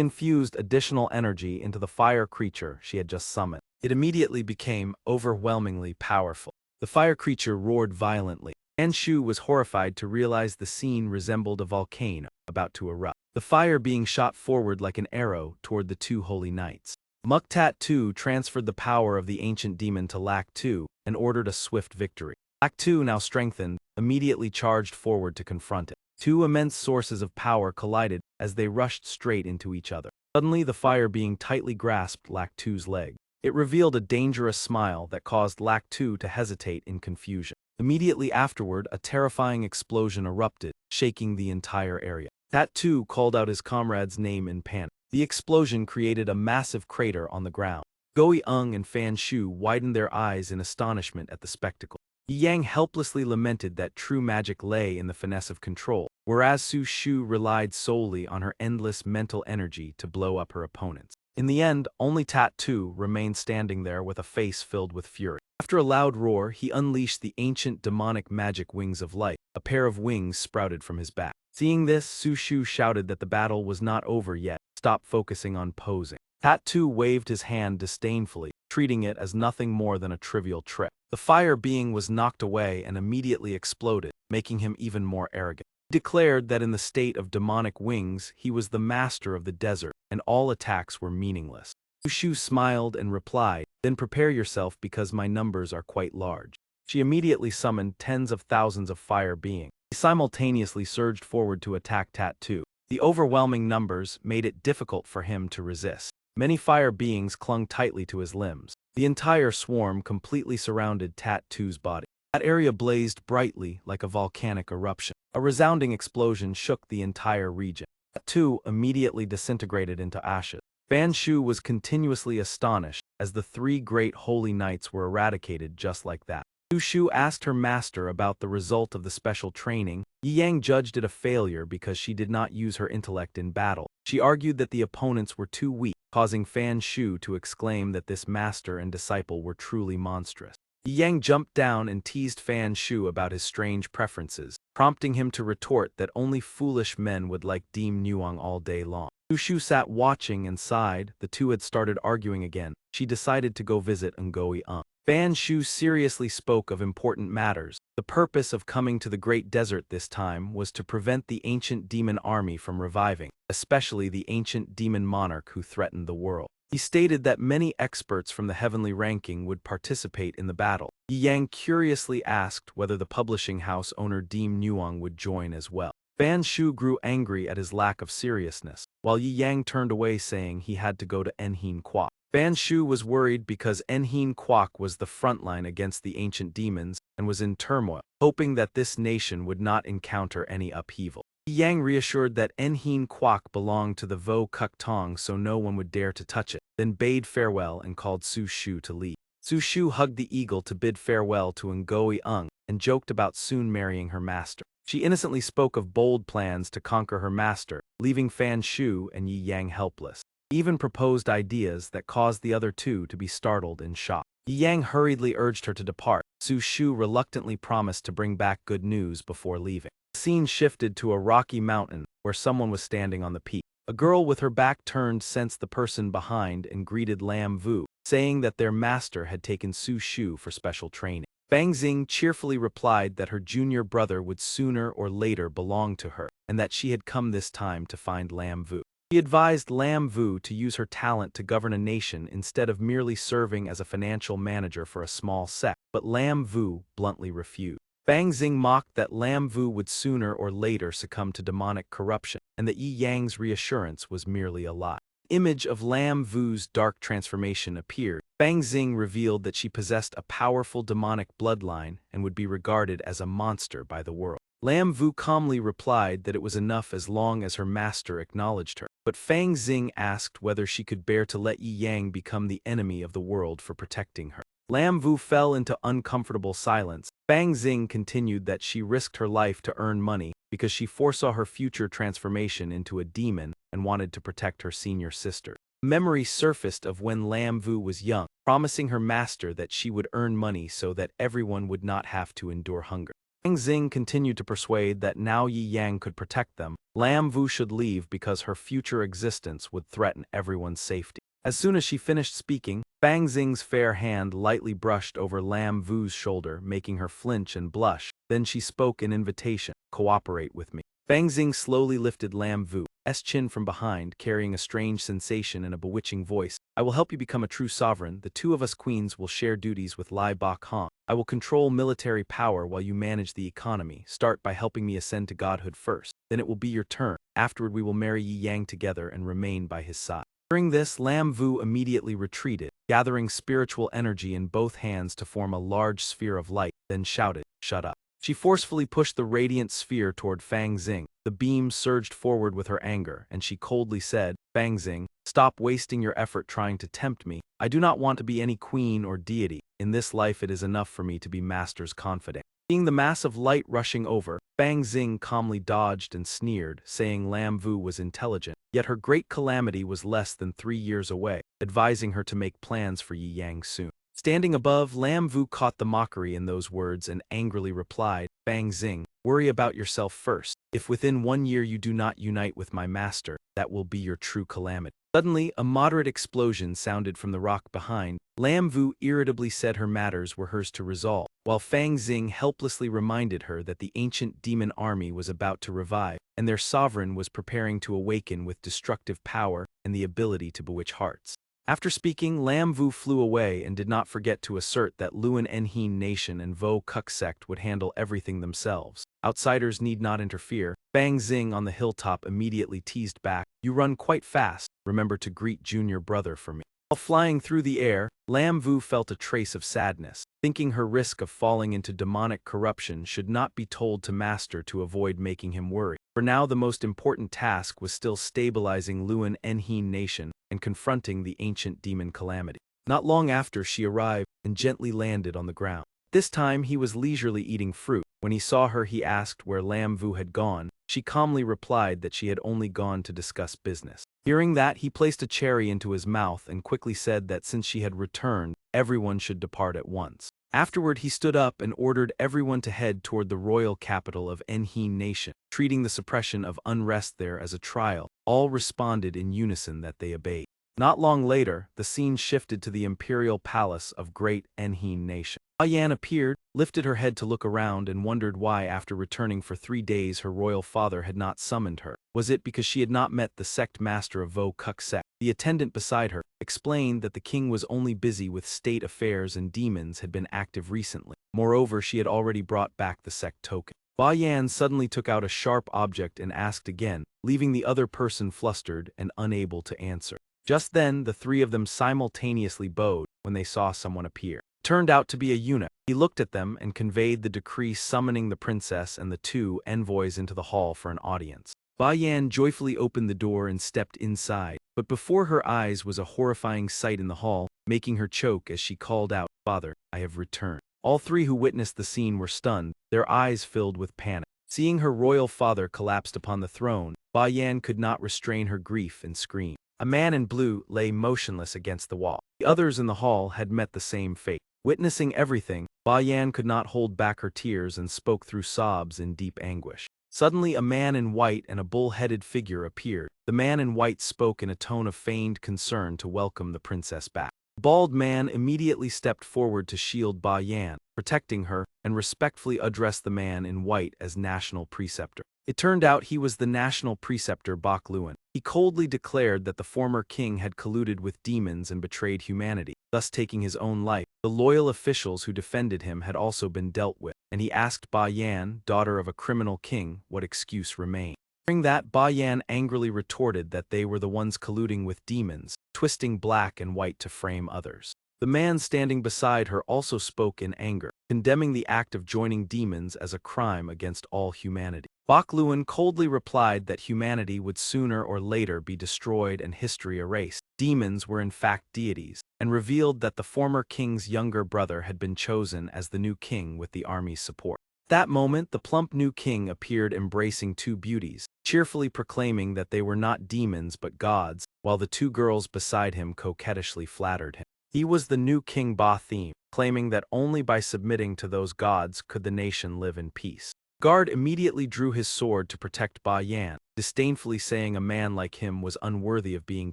infused additional energy into the fire creature she had just summoned. It immediately became overwhelmingly powerful. The fire creature roared violently. Fan Shu was horrified to realize the scene resembled a volcano about to erupt, the fire being shot forward like an arrow toward the 2 holy knights. Muktat too transferred the power of the ancient demon to Lak Tu and ordered a swift victory. Lak Tu, now strengthened, immediately charged forward to confront it. 2 immense sources of power collided as they rushed straight into each other. Suddenly, the fire being tightly grasped Lak Tu's leg. It revealed a dangerous smile that caused Lak Tu to hesitate in confusion. Immediately afterward, a terrifying explosion erupted, shaking the entire area. Tat Tu called out his comrade's name in panic. The explosion created a massive crater on the ground. Goi Ung and Fan Shu widened their eyes in astonishment at the spectacle. Yi Yang helplessly lamented that true magic lay in the finesse of control, whereas Su Shu relied solely on her endless mental energy to blow up her opponents. In the end, only Tattoo remained standing there with a face filled with fury. After a loud roar, he unleashed the ancient demonic magic wings of light. A pair of wings sprouted from his back. Seeing this, Su Shu shouted that the battle was not over yet. Stop focusing on posing. Tattoo waved his hand disdainfully, treating it as nothing more than a trivial trick. The fire being was knocked away and immediately exploded, making him even more arrogant. He declared that in the state of demonic wings, he was the master of the desert, and all attacks were meaningless. Su Shu smiled and replied, "Then prepare yourself because my numbers are quite large." She immediately summoned tens of thousands of fire beings. He simultaneously surged forward to attack Tattoo. The overwhelming numbers made it difficult for him to resist. Many fire beings clung tightly to his limbs. The entire swarm completely surrounded Tattoo's body. That area blazed brightly like a volcanic eruption. A resounding explosion shook the entire region. Tattoo immediately disintegrated into ashes. Fan Shu was continuously astonished as the three great holy knights were eradicated just like that. Su Shu asked her master about the result of the special training. Yi Yang judged it a failure because she did not use her intellect in battle. She argued that the opponents were too weak, causing Fan Shu to exclaim that this master and disciple were truly monstrous. Yi Yang jumped down and teased Fan Shu about his strange preferences, prompting him to retort that only foolish men would like Dim Nuang all day long. Su Shu sat watching and sighed. The two had started arguing again. She decided to go visit Ngoi Ung. Fan Shu seriously spoke of important matters. The purpose of coming to the Great Desert this time was to prevent the ancient demon army from reviving, especially the ancient demon monarch who threatened the world. He stated that many experts from the heavenly ranking would participate in the battle. Yi Yang curiously asked whether the publishing house owner Dim Nuang would join as well. Fan Shu grew angry at his lack of seriousness, while Yi Yang turned away saying he had to go to Enhin Kwok. Fan Shu was worried because Enhin Kwok was the front line against the ancient demons and was in turmoil, hoping that this nation would not encounter any upheaval. Yi Yang reassured that Enhin Kwok belonged to the Vo Kuk Tong so no one would dare to touch it, then bade farewell and called Su Shu to leave. Su Shu hugged the eagle to bid farewell to Ngoi Ung and joked about soon marrying her master. She innocently spoke of bold plans to conquer her master, leaving Fan Shu and Yi Yang helpless. He even proposed ideas that caused the other two to be startled and shocked. Yi Yang hurriedly urged her to depart. Su Shu reluctantly promised to bring back good news before leaving. The scene shifted to a rocky mountain where someone was standing on the peak. A girl with her back turned sensed the person behind and greeted Lam Vu, saying that their master had taken Su Shu for special training. Fang Xing cheerfully replied that her junior brother would sooner or later belong to her, and that she had come this time to find Lam Vu. He advised Lam Vu to use her talent to govern a nation instead of merely serving as a financial manager for a small sect, but Lam Vu bluntly refused. Fang Xing mocked that Lam Vu would sooner or later succumb to demonic corruption, and that Yi Yang's reassurance was merely a lie. The image of Lam Vu's dark transformation appeared. Fang Xing revealed that she possessed a powerful demonic bloodline and would be regarded as a monster by the world. Lam Vu calmly replied that it was enough as long as her master acknowledged her, but Fang Xing asked whether she could bear to let Yi Yang become the enemy of the world for protecting her. Lam Vu fell into uncomfortable silence. Fang Xing continued that she risked her life to earn money because she foresaw her future transformation into a demon and wanted to protect her senior sister. Memory surfaced of when Lam Vu was young, promising her master that she would earn money so that everyone would not have to endure hunger. Fang Xing continued to persuade that now Yi Yang could protect them, Lam Vu should leave because her future existence would threaten everyone's safety. As soon as she finished speaking, Fang Xing's fair hand lightly brushed over Lam Vu's shoulder, making her flinch and blush. Then she spoke an invitation, "Cooperate with me." Fang Xing slowly lifted Lam Vu's chin from behind, carrying a strange sensation and a bewitching voice. "I will help you become a true sovereign. The two of us queens will share duties with Lai Bak Hong. I will control military power while you manage the economy. Start by helping me ascend to godhood first. Then it will be your turn. Afterward we will marry Yi Yang together and remain by his side." During this, Lam Vu immediately retreated, gathering spiritual energy in both hands to form a large sphere of light, then shouted, "Shut up." She forcefully pushed the radiant sphere toward Fang Xing. The beam surged forward with her anger, and she coldly said, "Fang Xing, stop wasting your effort trying to tempt me. I do not want to be any queen or deity. In this life it is enough for me to be master's confidant. Seeing the mass of light rushing over, Bang Xing calmly dodged and sneered, saying Lam Vu was intelligent, yet her great calamity was less than 3 years away, advising her to make plans for Yi Yang soon. Standing above, Lam Vu caught the mockery in those words and angrily replied, Bang Xing, worry about yourself first. If within 1 year you do not unite with my master, that will be your true calamity. Suddenly, a moderate explosion sounded from the rock behind. Lam Vu irritably said her matters were hers to resolve, while Fang Xing helplessly reminded her that the ancient demon army was about to revive, and their sovereign was preparing to awaken with destructive power and the ability to bewitch hearts. After speaking, Lam Vu flew away and did not forget to assert that Luan Enheen Nation and Vo Kuk sect would handle everything themselves. Outsiders need not interfere. Bang Xing on the hilltop immediately teased back, "You run quite fast. Remember to greet junior brother for me." While flying through the air, Lam Vu felt a trace of sadness, thinking her risk of falling into demonic corruption should not be told to Master to avoid making him worry. For now the most important task was still stabilizing Luan Enheen Nation and confronting the ancient demon calamity. Not long after she arrived and gently landed on the ground. This time he was leisurely eating fruit. When he saw her he asked where Lam Vu had gone. She calmly replied that she had only gone to discuss business. Hearing that, he placed a cherry into his mouth and quickly said that since she had returned, everyone should depart at once. Afterward he stood up and ordered everyone to head toward the royal capital of Enheen Nation, treating the suppression of unrest there as a trial. All responded in unison that they obeyed. Not long later, the scene shifted to the imperial palace of Great Enheen Nation. Yan appeared, lifted her head to look around and wondered why after returning for 3 days her royal father had not summoned her. Was it because she had not met the sect master of Vo Kuk sect? The attendant beside her explained that the king was only busy with state affairs and demons had been active recently. Moreover, she had already brought back the sect token. Ba Yan suddenly took out a sharp object and asked again, leaving the other person flustered and unable to answer. Just then, the 3 of them simultaneously bowed when they saw someone appear. It turned out to be a eunuch. He looked at them and conveyed the decree summoning the princess and the 2 envoys into the hall for an audience. Ba Yan joyfully opened the door and stepped inside, but before her eyes was a horrifying sight in the hall, making her choke as she called out, "Father, I have returned." All 3 who witnessed the scene were stunned, their eyes filled with panic. Seeing her royal father collapsed upon the throne, Ba Yan could not restrain her grief and screamed. A man in blue lay motionless against the wall. The others in the hall had met the same fate. Witnessing everything, Ba Yan could not hold back her tears and spoke through sobs in deep anguish. Suddenly a man in white and a bull-headed figure appeared. The man in white spoke in a tone of feigned concern to welcome the princess back. The bald man immediately stepped forward to shield Ba Yan, protecting her, and respectfully addressed the man in white as national preceptor. It turned out he was the national preceptor Bak Luan. He coldly declared that the former king had colluded with demons and betrayed humanity, thus taking his own life. The loyal officials who defended him had also been dealt with, and he asked Ba Yan, daughter of a criminal king, what excuse remained. Hearing that, Ba Yan angrily retorted that they were the ones colluding with demons, twisting black and white to frame others. The man standing beside her also spoke in anger, condemning the act of joining demons as a crime against all humanity. Bak Luan coldly replied that humanity would sooner or later be destroyed and history erased. Demons were in fact deities, and revealed that the former king's younger brother had been chosen as the new king with the army's support. At that moment, the plump new king appeared embracing 2 beauties, cheerfully proclaiming that they were not demons but gods, while the 2 girls beside him coquettishly flattered him. He was the new King Ba Theme, claiming that only by submitting to those gods could the nation live in peace. Guard immediately drew his sword to protect Ba Yan, disdainfully saying a man like him was unworthy of being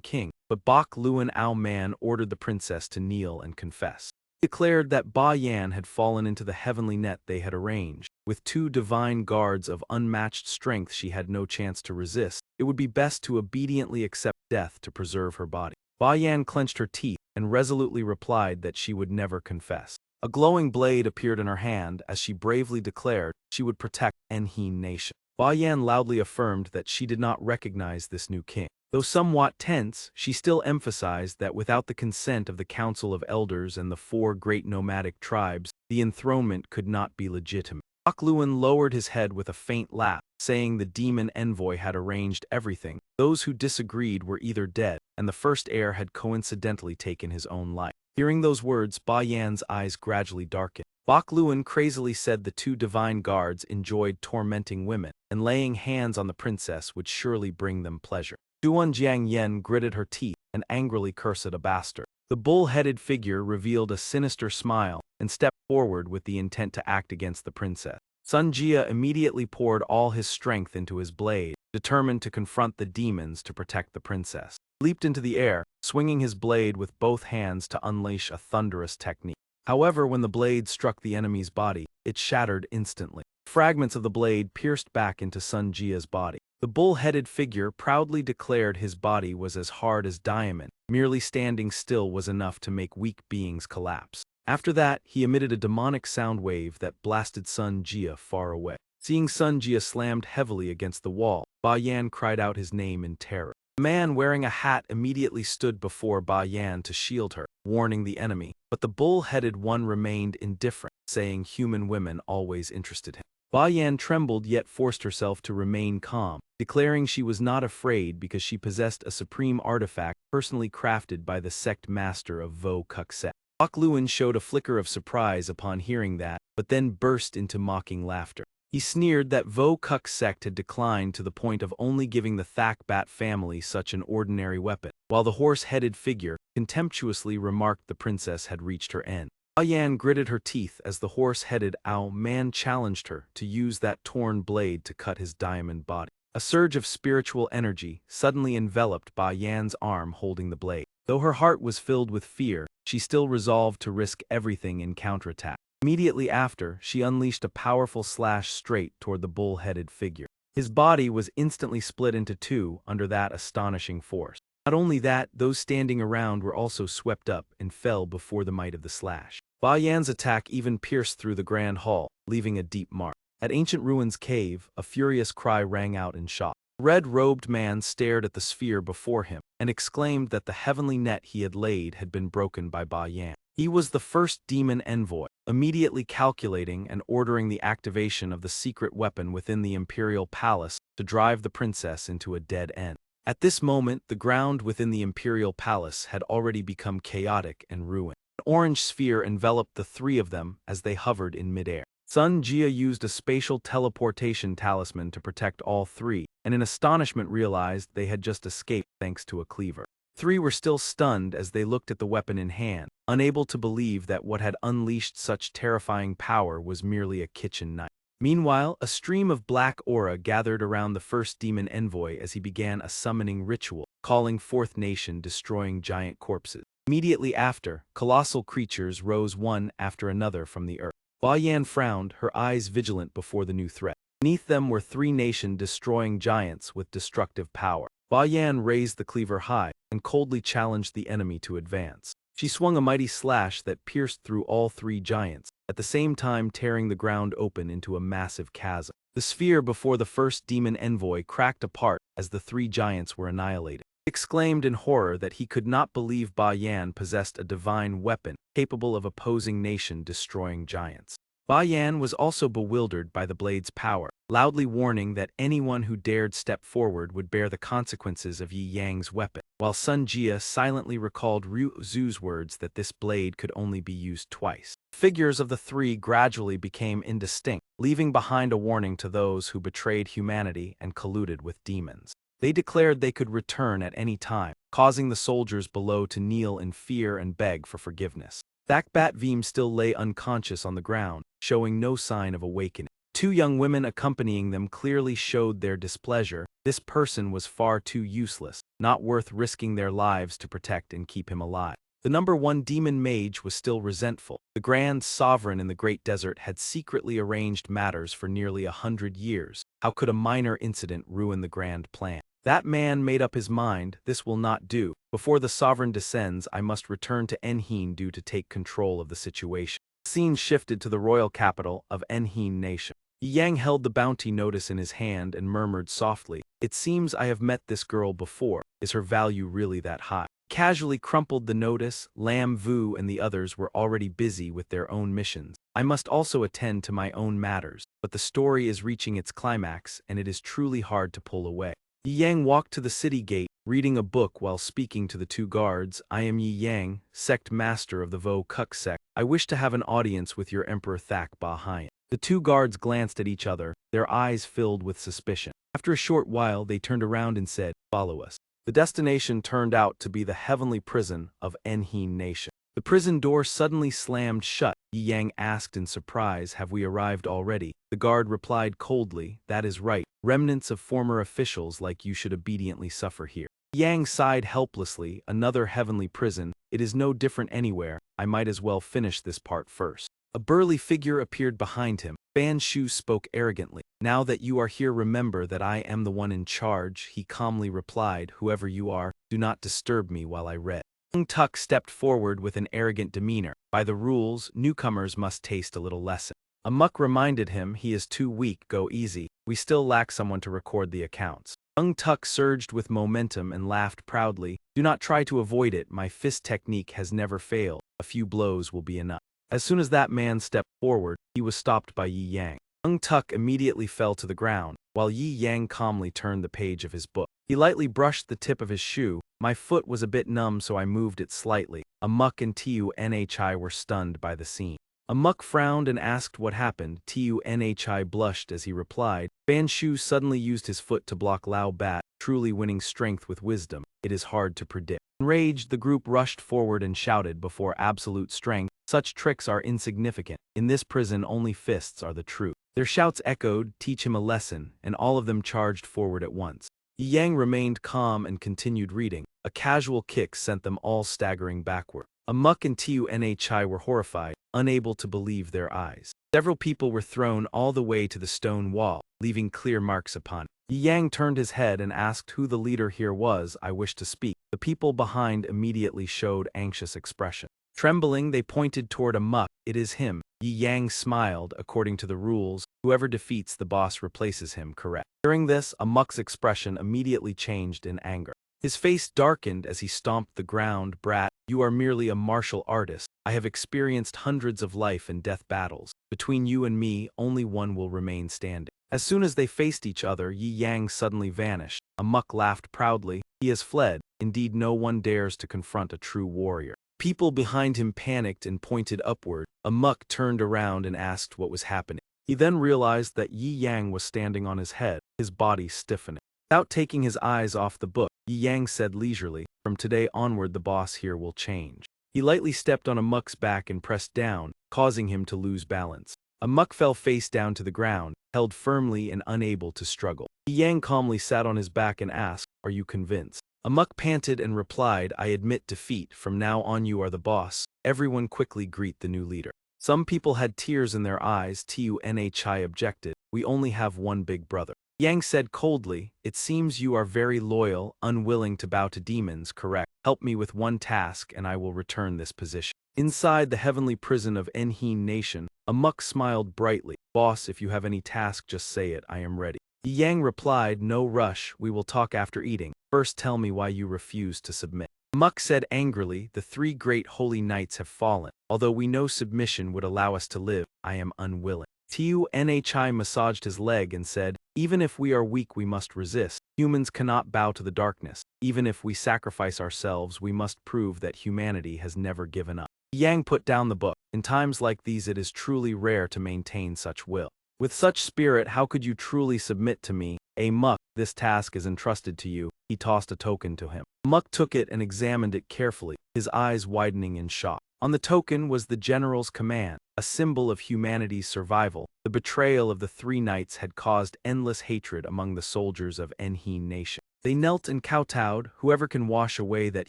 king, but Bak Luan Ao Man ordered the princess to kneel and confess. He declared that Ba Yan had fallen into the heavenly net they had arranged. With 2 divine guards of unmatched strength she had no chance to resist. It would be best to obediently accept death to preserve her body. Ba Yan clenched her teeth and resolutely replied that she would never confess. A glowing blade appeared in her hand as she bravely declared she would protect Enheen Nation. Ba Yan loudly affirmed that she did not recognize this new king. Though somewhat tense, she still emphasized that without the consent of the Council of Elders and the 4 great nomadic tribes, the enthronement could not be legitimate. Bak Luan lowered his head with a faint laugh, saying the demon envoy had arranged everything. Those who disagreed were either dead, and the first heir had coincidentally taken his own life. Hearing those words, Ba Yan's eyes gradually darkened. Bak Luan crazily said the two divine guards enjoyed tormenting women, and laying hands on the princess would surely bring them pleasure. Duan Jiang Yen gritted her teeth and angrily cursed a bastard. The bull-headed figure revealed a sinister smile and stepped forward with the intent to act against the princess. Sun Jia immediately poured all his strength into his blade, determined to confront the demons to protect the princess. He leaped into the air, swinging his blade with both hands to unleash a thunderous technique. However, when the blade struck the enemy's body, it shattered instantly. Fragments of the blade pierced back into Sun Jia's body. The bull-headed figure proudly declared his body was as hard as diamond. Merely standing still was enough to make weak beings collapse. After that, he emitted a demonic sound wave that blasted Sun Jia far away. Seeing Sun Jia slammed heavily against the wall, Ba Yan cried out his name in terror. A man wearing a hat immediately stood before Ba Yan to shield her, warning the enemy, but the bull-headed one remained indifferent, saying human women always interested him. Ba Yan trembled yet forced herself to remain calm, declaring she was not afraid because she possessed a supreme artifact personally crafted by the sect master of Vo Kuk sect. Bak Luan showed a flicker of surprise upon hearing that, but then burst into mocking laughter. He sneered that Vo Kuk sect had declined to the point of only giving the Thak Bat family such an ordinary weapon, while the horse-headed figure contemptuously remarked the princess had reached her end. Ba Yan gritted her teeth as the horse-headed Ao man challenged her to use that torn blade to cut his diamond body. A surge of spiritual energy suddenly enveloped Ba Yan's arm holding the blade. Though her heart was filled with fear, she still resolved to risk everything in counterattack. Immediately after, she unleashed a powerful slash straight toward the bull-headed figure. His body was instantly split into two under that astonishing force. Not only that, those standing around were also swept up and fell before the might of the slash. Ba Yan's attack even pierced through the grand hall, leaving a deep mark. At Ancient Ruins Cave, a furious cry rang out in shock. A red-robed man stared at the sphere before him and exclaimed that the heavenly net he had laid had been broken by Ba Yan. He was the first demon envoy, immediately calculating and ordering the activation of the secret weapon within the imperial palace to drive the princess into a dead end. At this moment, the ground within the imperial palace had already become chaotic and ruined. An orange sphere enveloped the three of them as they hovered in midair. Sun Jia used a spatial teleportation talisman to protect all three, and in astonishment realized they had just escaped thanks to a cleaver. Three were still stunned as they looked at the weapon in hand, unable to believe that what had unleashed such terrifying power was merely a kitchen knife. Meanwhile, a stream of black aura gathered around the first demon envoy as he began a summoning ritual, calling forth nation-destroying giant corpses. Immediately after, colossal creatures rose one after another from the earth. Ba Yan frowned, her eyes vigilant before the new threat. Beneath them were three nation-destroying giants with destructive power. Ba Yan raised the cleaver high and coldly challenged the enemy to advance. She swung a mighty slash that pierced through all three giants, at the same time tearing the ground open into a massive chasm. The sphere before the first demon envoy cracked apart as the three giants were annihilated. He exclaimed in horror that he could not believe Ba Yan possessed a divine weapon capable of opposing nation-destroying giants. Ba Yan was also bewildered by the blade's power, loudly warning that anyone who dared step forward would bear the consequences of Yi Yang's weapon, while Sun Jia silently recalled Ryu Zu's words that this blade could only be used twice. The figures of the three gradually became indistinct, leaving behind a warning to those who betrayed humanity and colluded with demons. They declared they could return at any time, causing the soldiers below to kneel in fear and beg for forgiveness. Thakbat Veem still lay unconscious on the ground, showing no sign of awakening. Two young women accompanying them clearly showed their displeasure. This person was far too useless, not worth risking their lives to protect and keep him alive. The number one demon mage was still resentful. The grand sovereign in the great desert had secretly arranged matters for nearly 100 years. How could a minor incident ruin the grand plan? That man made up his mind, this will not do. Before the sovereign descends, I must return to Enheen to take control of the situation. The scene shifted to the royal capital of Enheen Nation. Yang held the bounty notice in his hand and murmured softly, "It seems I have met this girl before. Is her value really that high?" Casually crumpled the notice. Lam Vu and the others were already busy with their own missions. I must also attend to my own matters, but the story is reaching its climax and it is truly hard to pull away. Yi Yang walked to the city gate, reading a book while speaking to the two guards. I am Yi Yang, sect master of the Vo Kuk sect. I wish to have an audience with your Emperor Thak Ba Hien. The two guards glanced at each other, their eyes filled with suspicion. After a short while, they turned around and said, "Follow us." The destination turned out to be the heavenly prison of Enhin Nation. The prison door suddenly slammed shut. Yi Yang asked in surprise, "Have we arrived already?" The guard replied coldly, "That is right. Remnants of former officials like you should obediently suffer here." Yang sighed helplessly. Another heavenly prison. It is no different anywhere. I might as well finish this part first. A burly figure appeared behind him. Ban Shu spoke arrogantly. "Now that you are here, remember that I am the one in charge." He calmly replied, "Whoever you are, do not disturb me while I read." Young Tuck stepped forward with an arrogant demeanor. "By the rules, newcomers must taste a little lesson." A muck reminded him, "He is too weak, go easy. We still lack someone to record the accounts." Young Tuck surged with momentum and laughed proudly. "Do not try to avoid it, my fist technique has never failed. A few blows will be enough." As soon as that man stepped forward, he was stopped by Yi Yang. Young Tuck immediately fell to the ground, while Yi Yang calmly turned the page of his book. He lightly brushed the tip of his shoe. "My foot was a bit numb, so I moved it slightly." A muck and Tunhi were stunned by the scene. A muck frowned and asked what happened. Tunhi blushed as he replied, "Ban Shu suddenly used his foot to block Lao Bat, truly winning strength with wisdom. It is hard to predict." Enraged, the group rushed forward and shouted, "Before absolute strength, such tricks are insignificant. In this prison only fists are the truth." Their shouts echoed, "Teach him a lesson," and all of them charged forward at once. Yi Yang remained calm and continued reading. A casual kick sent them all staggering backward. A muck and Tunhi were horrified, unable to believe their eyes. Several people were thrown all the way to the stone wall, leaving clear marks upon it. Yi Yang turned his head and asked who the leader here was. "I wish to speak." The people behind immediately showed anxious expression. Trembling, they pointed toward a muck. "It is him." Yi Yang smiled. "According to the rules, whoever defeats the boss replaces him, correct?" During this, a muck's expression immediately changed in anger. His face darkened as he stomped the ground. "Brat, you are merely a martial artist. I have experienced hundreds of life and death battles. Between you and me, only one will remain standing." As soon as they faced each other, Yi Yang suddenly vanished. A muck laughed proudly. "He has fled. Indeed, no one dares to confront a true warrior." People behind him panicked and pointed upward. A muck turned around and asked what was happening. He then realized that Yi Yang was standing on his head, his body stiffening. Without taking his eyes off the book, Yi Yang said leisurely, "From today onward the boss here will change." He lightly stepped on a muck's back and pressed down, causing him to lose balance. A muck fell face down to the ground, held firmly and unable to struggle. Yi Yang calmly sat on his back and asked, "Are you convinced?" A muck panted and replied, "I admit defeat. From now on you are the boss. Everyone quickly greet the new leader." Some people had tears in their eyes. Tunhi objected, "We only have one big brother." Yang said coldly, "It seems you are very loyal, unwilling to bow to demons, correct? Help me with one task and I will return this position." Inside the heavenly prison of Enhin Nation, a muck smiled brightly. "Boss, if you have any task, just say it. I am ready." Yang replied, "No rush. We will talk after eating. First tell me why you refuse to submit." Muck said angrily, "The three great holy knights have fallen. Although we know submission would allow us to live, I am unwilling." Tunhi massaged his leg and said, "Even if we are weak we must resist. Humans cannot bow to the darkness. Even if we sacrifice ourselves, we must prove that humanity has never given up." Yang put down the book. "In times like these it is truly rare to maintain such will. With such spirit, how could you truly submit to me? A muck, this task is entrusted to you." He tossed a token to him. Muck took it and examined it carefully, his eyes widening in shock. On the token was the general's command, a symbol of humanity's survival. The betrayal of the three knights had caused endless hatred among the soldiers of Enhin Nation. They knelt and kowtowed. "Whoever can wash away that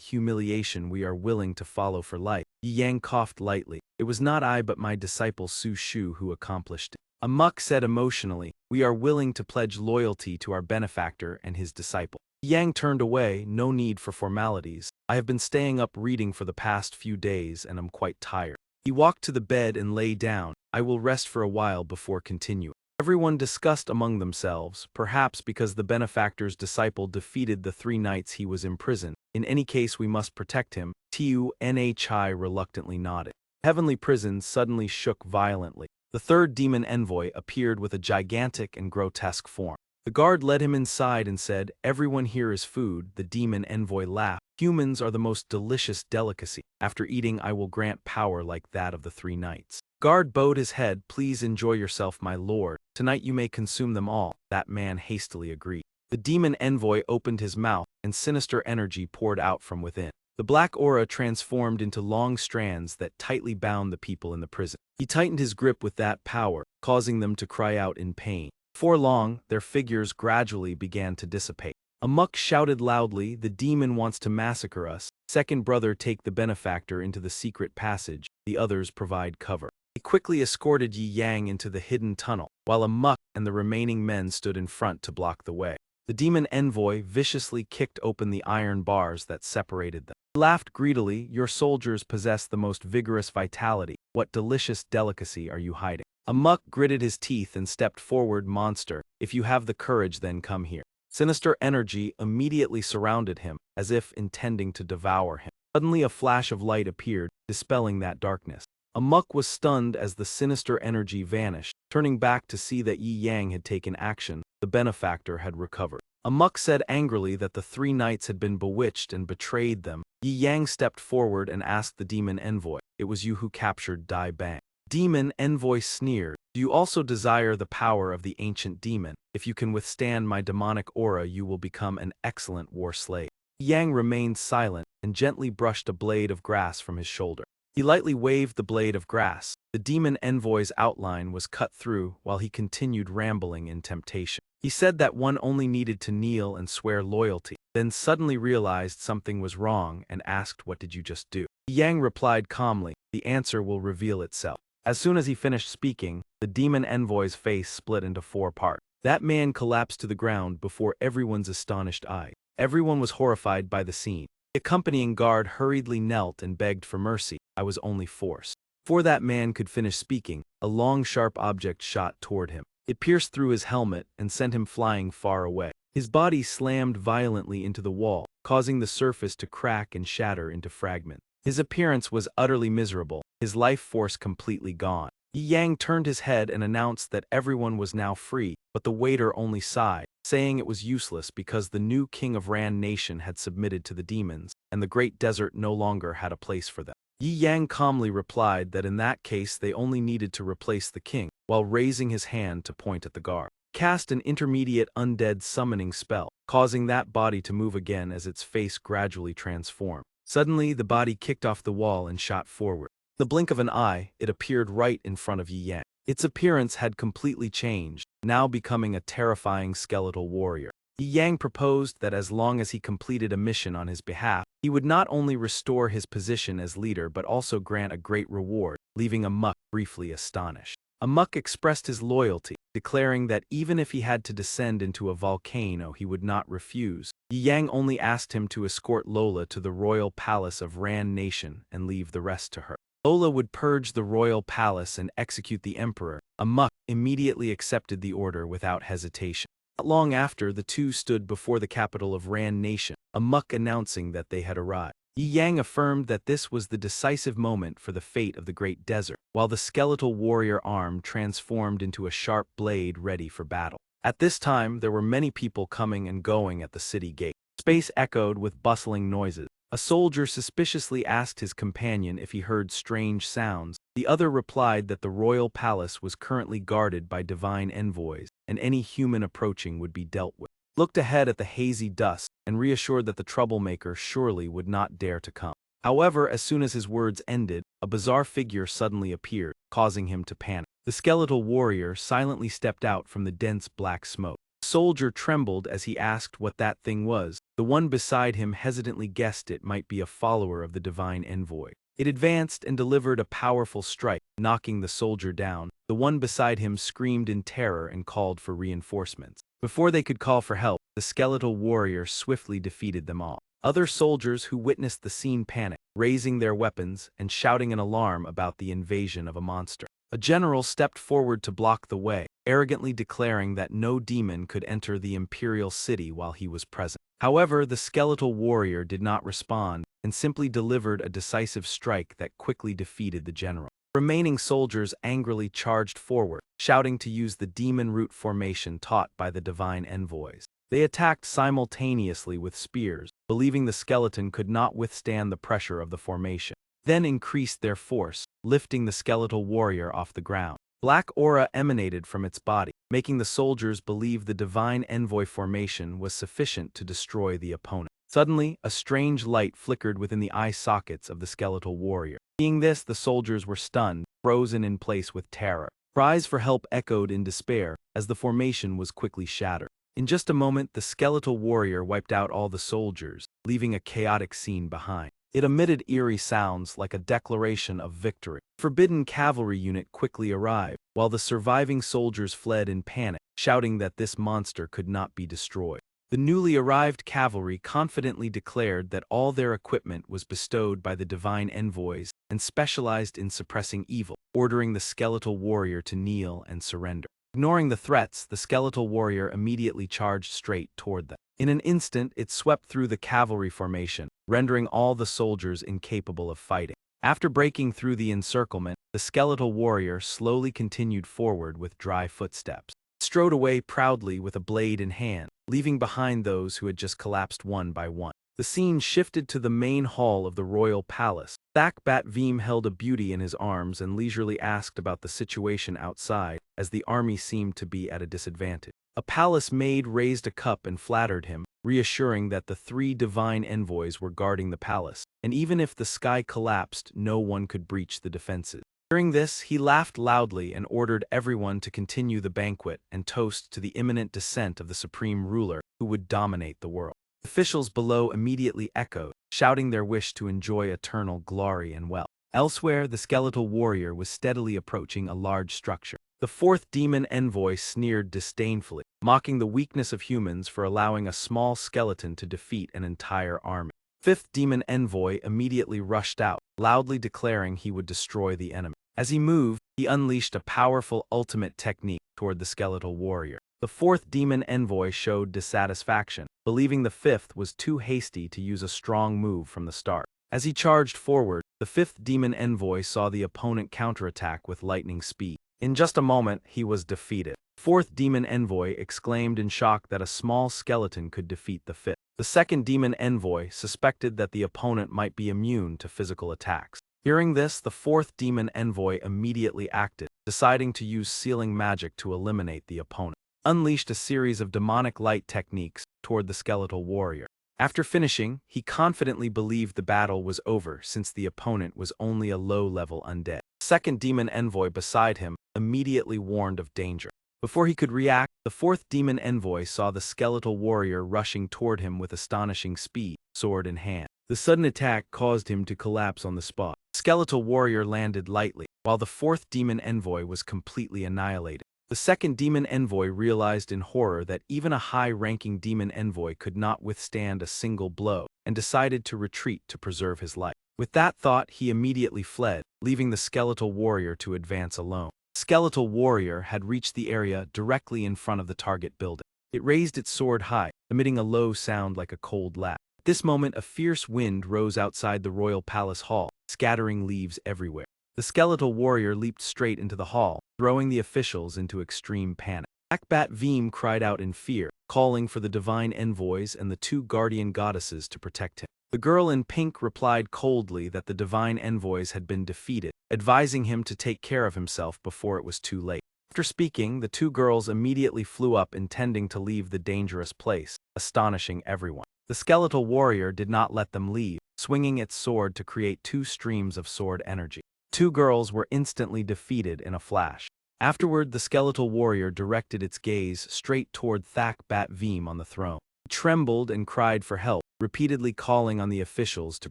humiliation we are willing to follow for life." Yi Yang coughed lightly. "It was not I but my disciple Su Shu who accomplished it." A muck said emotionally, "We are willing to pledge loyalty to our benefactor and his disciple." Yang turned away. "No need for formalities. I have been staying up reading for the past few days and am quite tired." He walked to the bed and lay down. "I will rest for a while before continuing." Everyone discussed among themselves, perhaps because the benefactor's disciple defeated the three knights he was imprisoned. "In any case we must protect him." Tunhi reluctantly nodded. heavenly prison suddenly shook violently. The third demon envoy appeared with a gigantic and grotesque form. The guard led him inside and said, "Everyone here is food." The demon envoy laughed. "Humans are the most delicious delicacy. After eating, I will grant power like that of the three knights." Guard bowed his head. "Please enjoy yourself, my lord. Tonight you may consume them all." That man hastily agreed. The demon envoy opened his mouth, and sinister energy poured out from within. The black aura transformed into long strands that tightly bound the people in the prison. He tightened his grip with that power, causing them to cry out in pain. Before long, their figures gradually began to dissipate. A muck shouted loudly, "The demon wants to massacre us." Second brother, "Take the benefactor into the secret passage. The others provide cover." He quickly escorted Yi Yang into the hidden tunnel, while a muck and the remaining men stood in front to block the way. The demon envoy viciously kicked open the iron bars that separated them. He laughed greedily. "Your soldiers possess the most vigorous vitality. What delicious delicacy are you hiding?" A muck gritted his teeth and stepped forward. "Monster, if you have the courage, then come here." Sinister energy immediately surrounded him, as if intending to devour him. Suddenly a flash of light appeared, dispelling that darkness. A muck was stunned as the sinister energy vanished. Turning back to see that Yi Yang had taken action, the benefactor had recovered. A muck said angrily that the three knights had been bewitched and betrayed them. Yi Yang stepped forward and asked the demon envoy, "It was you who captured Dai Bang." Demon envoy sneered, "Do you also desire the power of the ancient demon? If you can withstand my demonic aura, you will become an excellent war slave." Yang remained silent and gently brushed a blade of grass from his shoulder. He lightly waved the blade of grass. The demon envoy's outline was cut through while he continued rambling in temptation. He said that one only needed to kneel and swear loyalty, then suddenly realized something was wrong and asked, "What did you just do?" Yang replied calmly, "The answer will reveal itself." As soon as he finished speaking, the demon envoy's face split into four parts. That man collapsed to the ground before everyone's astonished eyes. Everyone was horrified by the scene. The accompanying guard hurriedly knelt and begged for mercy. "I was only forced." Before that man could finish speaking, a long sharp object shot toward him. It pierced through his helmet and sent him flying far away. His body slammed violently into the wall, causing the surface to crack and shatter into fragments. His appearance was utterly miserable, his life force completely gone. Yi Yang turned his head and announced that everyone was now free, but the waiter only sighed, saying it was useless because the new king of Ran Nation had submitted to the demons, and the great desert no longer had a place for them. Yi Yang calmly replied that in that case they only needed to replace the king, while raising his hand to point at the guard. Cast an intermediate undead summoning spell, causing that body to move again as its face gradually transformed. Suddenly, the body kicked off the wall and shot forward. In the blink of an eye, it appeared right in front of Yi Yang. Its appearance had completely changed, now becoming a terrifying skeletal warrior. Yi Yang proposed that as long as he completed a mission on his behalf, he would not only restore his position as leader but also grant a great reward, leaving a muck briefly astonished. A muck expressed his loyalty, declaring that even if he had to descend into a volcano he would not refuse. Yi Yang only asked him to escort Lola to the royal palace of Ran Nation and leave the rest to her. Lola would purge the royal palace and execute the emperor. A muck immediately accepted the order without hesitation. Not long after, the two stood before the capital of Ran Nation, a muck announcing that they had arrived. Yi Yang affirmed that this was the decisive moment for the fate of the great desert, while the skeletal warrior arm transformed into a sharp blade ready for battle. At this time, there were many people coming and going at the city gate. Space echoed with bustling noises. A soldier suspiciously asked his companion if he heard strange sounds. The other replied that the royal palace was currently guarded by divine envoys, and any human approaching would be dealt with. Looked ahead at the hazy dust, and reassured that the troublemaker surely would not dare to come. However, as soon as his words ended, a bizarre figure suddenly appeared, causing him to panic. The skeletal warrior silently stepped out from the dense black smoke. The soldier trembled as he asked what that thing was. The one beside him hesitantly guessed it might be a follower of the divine envoy. It advanced and delivered a powerful strike, knocking the soldier down. The one beside him screamed in terror and called for reinforcements. Before they could call for help, the skeletal warrior swiftly defeated them all. Other soldiers who witnessed the scene panicked, raising their weapons and shouting an alarm about the invasion of a monster. A general stepped forward to block the way, arrogantly declaring that no demon could enter the imperial city while he was present. However, the skeletal warrior did not respond. and simply delivered a decisive strike that quickly defeated the general. Remaining soldiers angrily charged forward, shouting to use the demon root formation taught by the divine envoys. They attacked simultaneously with spears, believing the skeleton could not withstand the pressure of the formation. Then increased their force, lifting the skeletal warrior off the ground. Black aura emanated from its body, making the soldiers believe the divine envoy formation was sufficient to destroy the opponent. Suddenly, a strange light flickered within the eye sockets of the skeletal warrior. Seeing this, the soldiers were stunned, frozen in place with terror. Cries for help echoed in despair, as the formation was quickly shattered. In just a moment, the skeletal warrior wiped out all the soldiers, leaving a chaotic scene behind. It emitted eerie sounds like a declaration of victory. A forbidden cavalry unit quickly arrived, while the surviving soldiers fled in panic, shouting that this monster could not be destroyed. The newly arrived cavalry confidently declared that all their equipment was bestowed by the divine envoys and specialized in suppressing evil, ordering the skeletal warrior to kneel and surrender. Ignoring the threats, the skeletal warrior immediately charged straight toward them. In an instant, it swept through the cavalry formation, rendering all the soldiers incapable of fighting. After breaking through the encirclement, the skeletal warrior slowly continued forward with dry footsteps. It strode away proudly with a blade in hand, leaving behind those who had just collapsed one by one. The scene shifted to the main hall of the royal palace. Thak-Bat-Veem held a beauty in his arms and leisurely asked about the situation outside, as the army seemed to be at a disadvantage. A palace maid raised a cup and flattered him, reassuring that the 3 divine envoys were guarding the palace, and even if the sky collapsed, no one could breach the defenses. Hearing this, he laughed loudly and ordered everyone to continue the banquet and toast to the imminent descent of the supreme ruler who would dominate the world. Officials below immediately echoed, shouting their wish to enjoy eternal glory and wealth. Elsewhere, the skeletal warrior was steadily approaching a large structure. The 4th demon envoy sneered disdainfully, mocking the weakness of humans for allowing a small skeleton to defeat an entire army. 5th demon envoy immediately rushed out, loudly declaring he would destroy the enemy. As he moved, he unleashed a powerful ultimate technique toward the skeletal warrior. The 4th demon envoy showed dissatisfaction, believing the 5th was too hasty to use a strong move from the start. As he charged forward, the 5th demon envoy saw the opponent counterattack with lightning speed. In just a moment, he was defeated. 4th demon envoy exclaimed in shock that a small skeleton could defeat the 5th. The 2nd demon envoy suspected that the opponent might be immune to physical attacks. Hearing this, the 4th demon envoy immediately acted, deciding to use sealing magic to eliminate the opponent. Unleashed a series of demonic light techniques toward the skeletal warrior. After finishing, he confidently believed the battle was over since the opponent was only a low-level undead. The 2nd demon envoy beside him immediately warned of danger. Before he could react, the 4th demon envoy saw the skeletal warrior rushing toward him with astonishing speed, sword in hand. The sudden attack caused him to collapse on the spot. The skeletal warrior landed lightly, while the 4th demon envoy was completely annihilated. The 2nd demon envoy realized in horror that even a high-ranking demon envoy could not withstand a single blow, and decided to retreat to preserve his life. With that thought, he immediately fled, leaving the skeletal warrior to advance alone. The skeletal warrior had reached the area directly in front of the target building. It raised its sword high, emitting a low sound like a cold laugh. At this moment, a fierce wind rose outside the royal palace hall, scattering leaves everywhere. The skeletal warrior leaped straight into the hall, throwing the officials into extreme panic. Thak-Bat-Veem cried out in fear, calling for the divine envoys and the 2 guardian goddesses to protect him. The girl in pink replied coldly that the divine envoys had been defeated, advising him to take care of himself before it was too late. After speaking, the 2 girls immediately flew up intending to leave the dangerous place, astonishing everyone. The skeletal warrior did not let them leave, swinging its sword to create 2 streams of sword energy. 2 girls were instantly defeated in a flash. Afterward, the skeletal warrior directed its gaze straight toward Thak-Bat-Veem on the throne. He trembled and cried for help, repeatedly calling on the officials to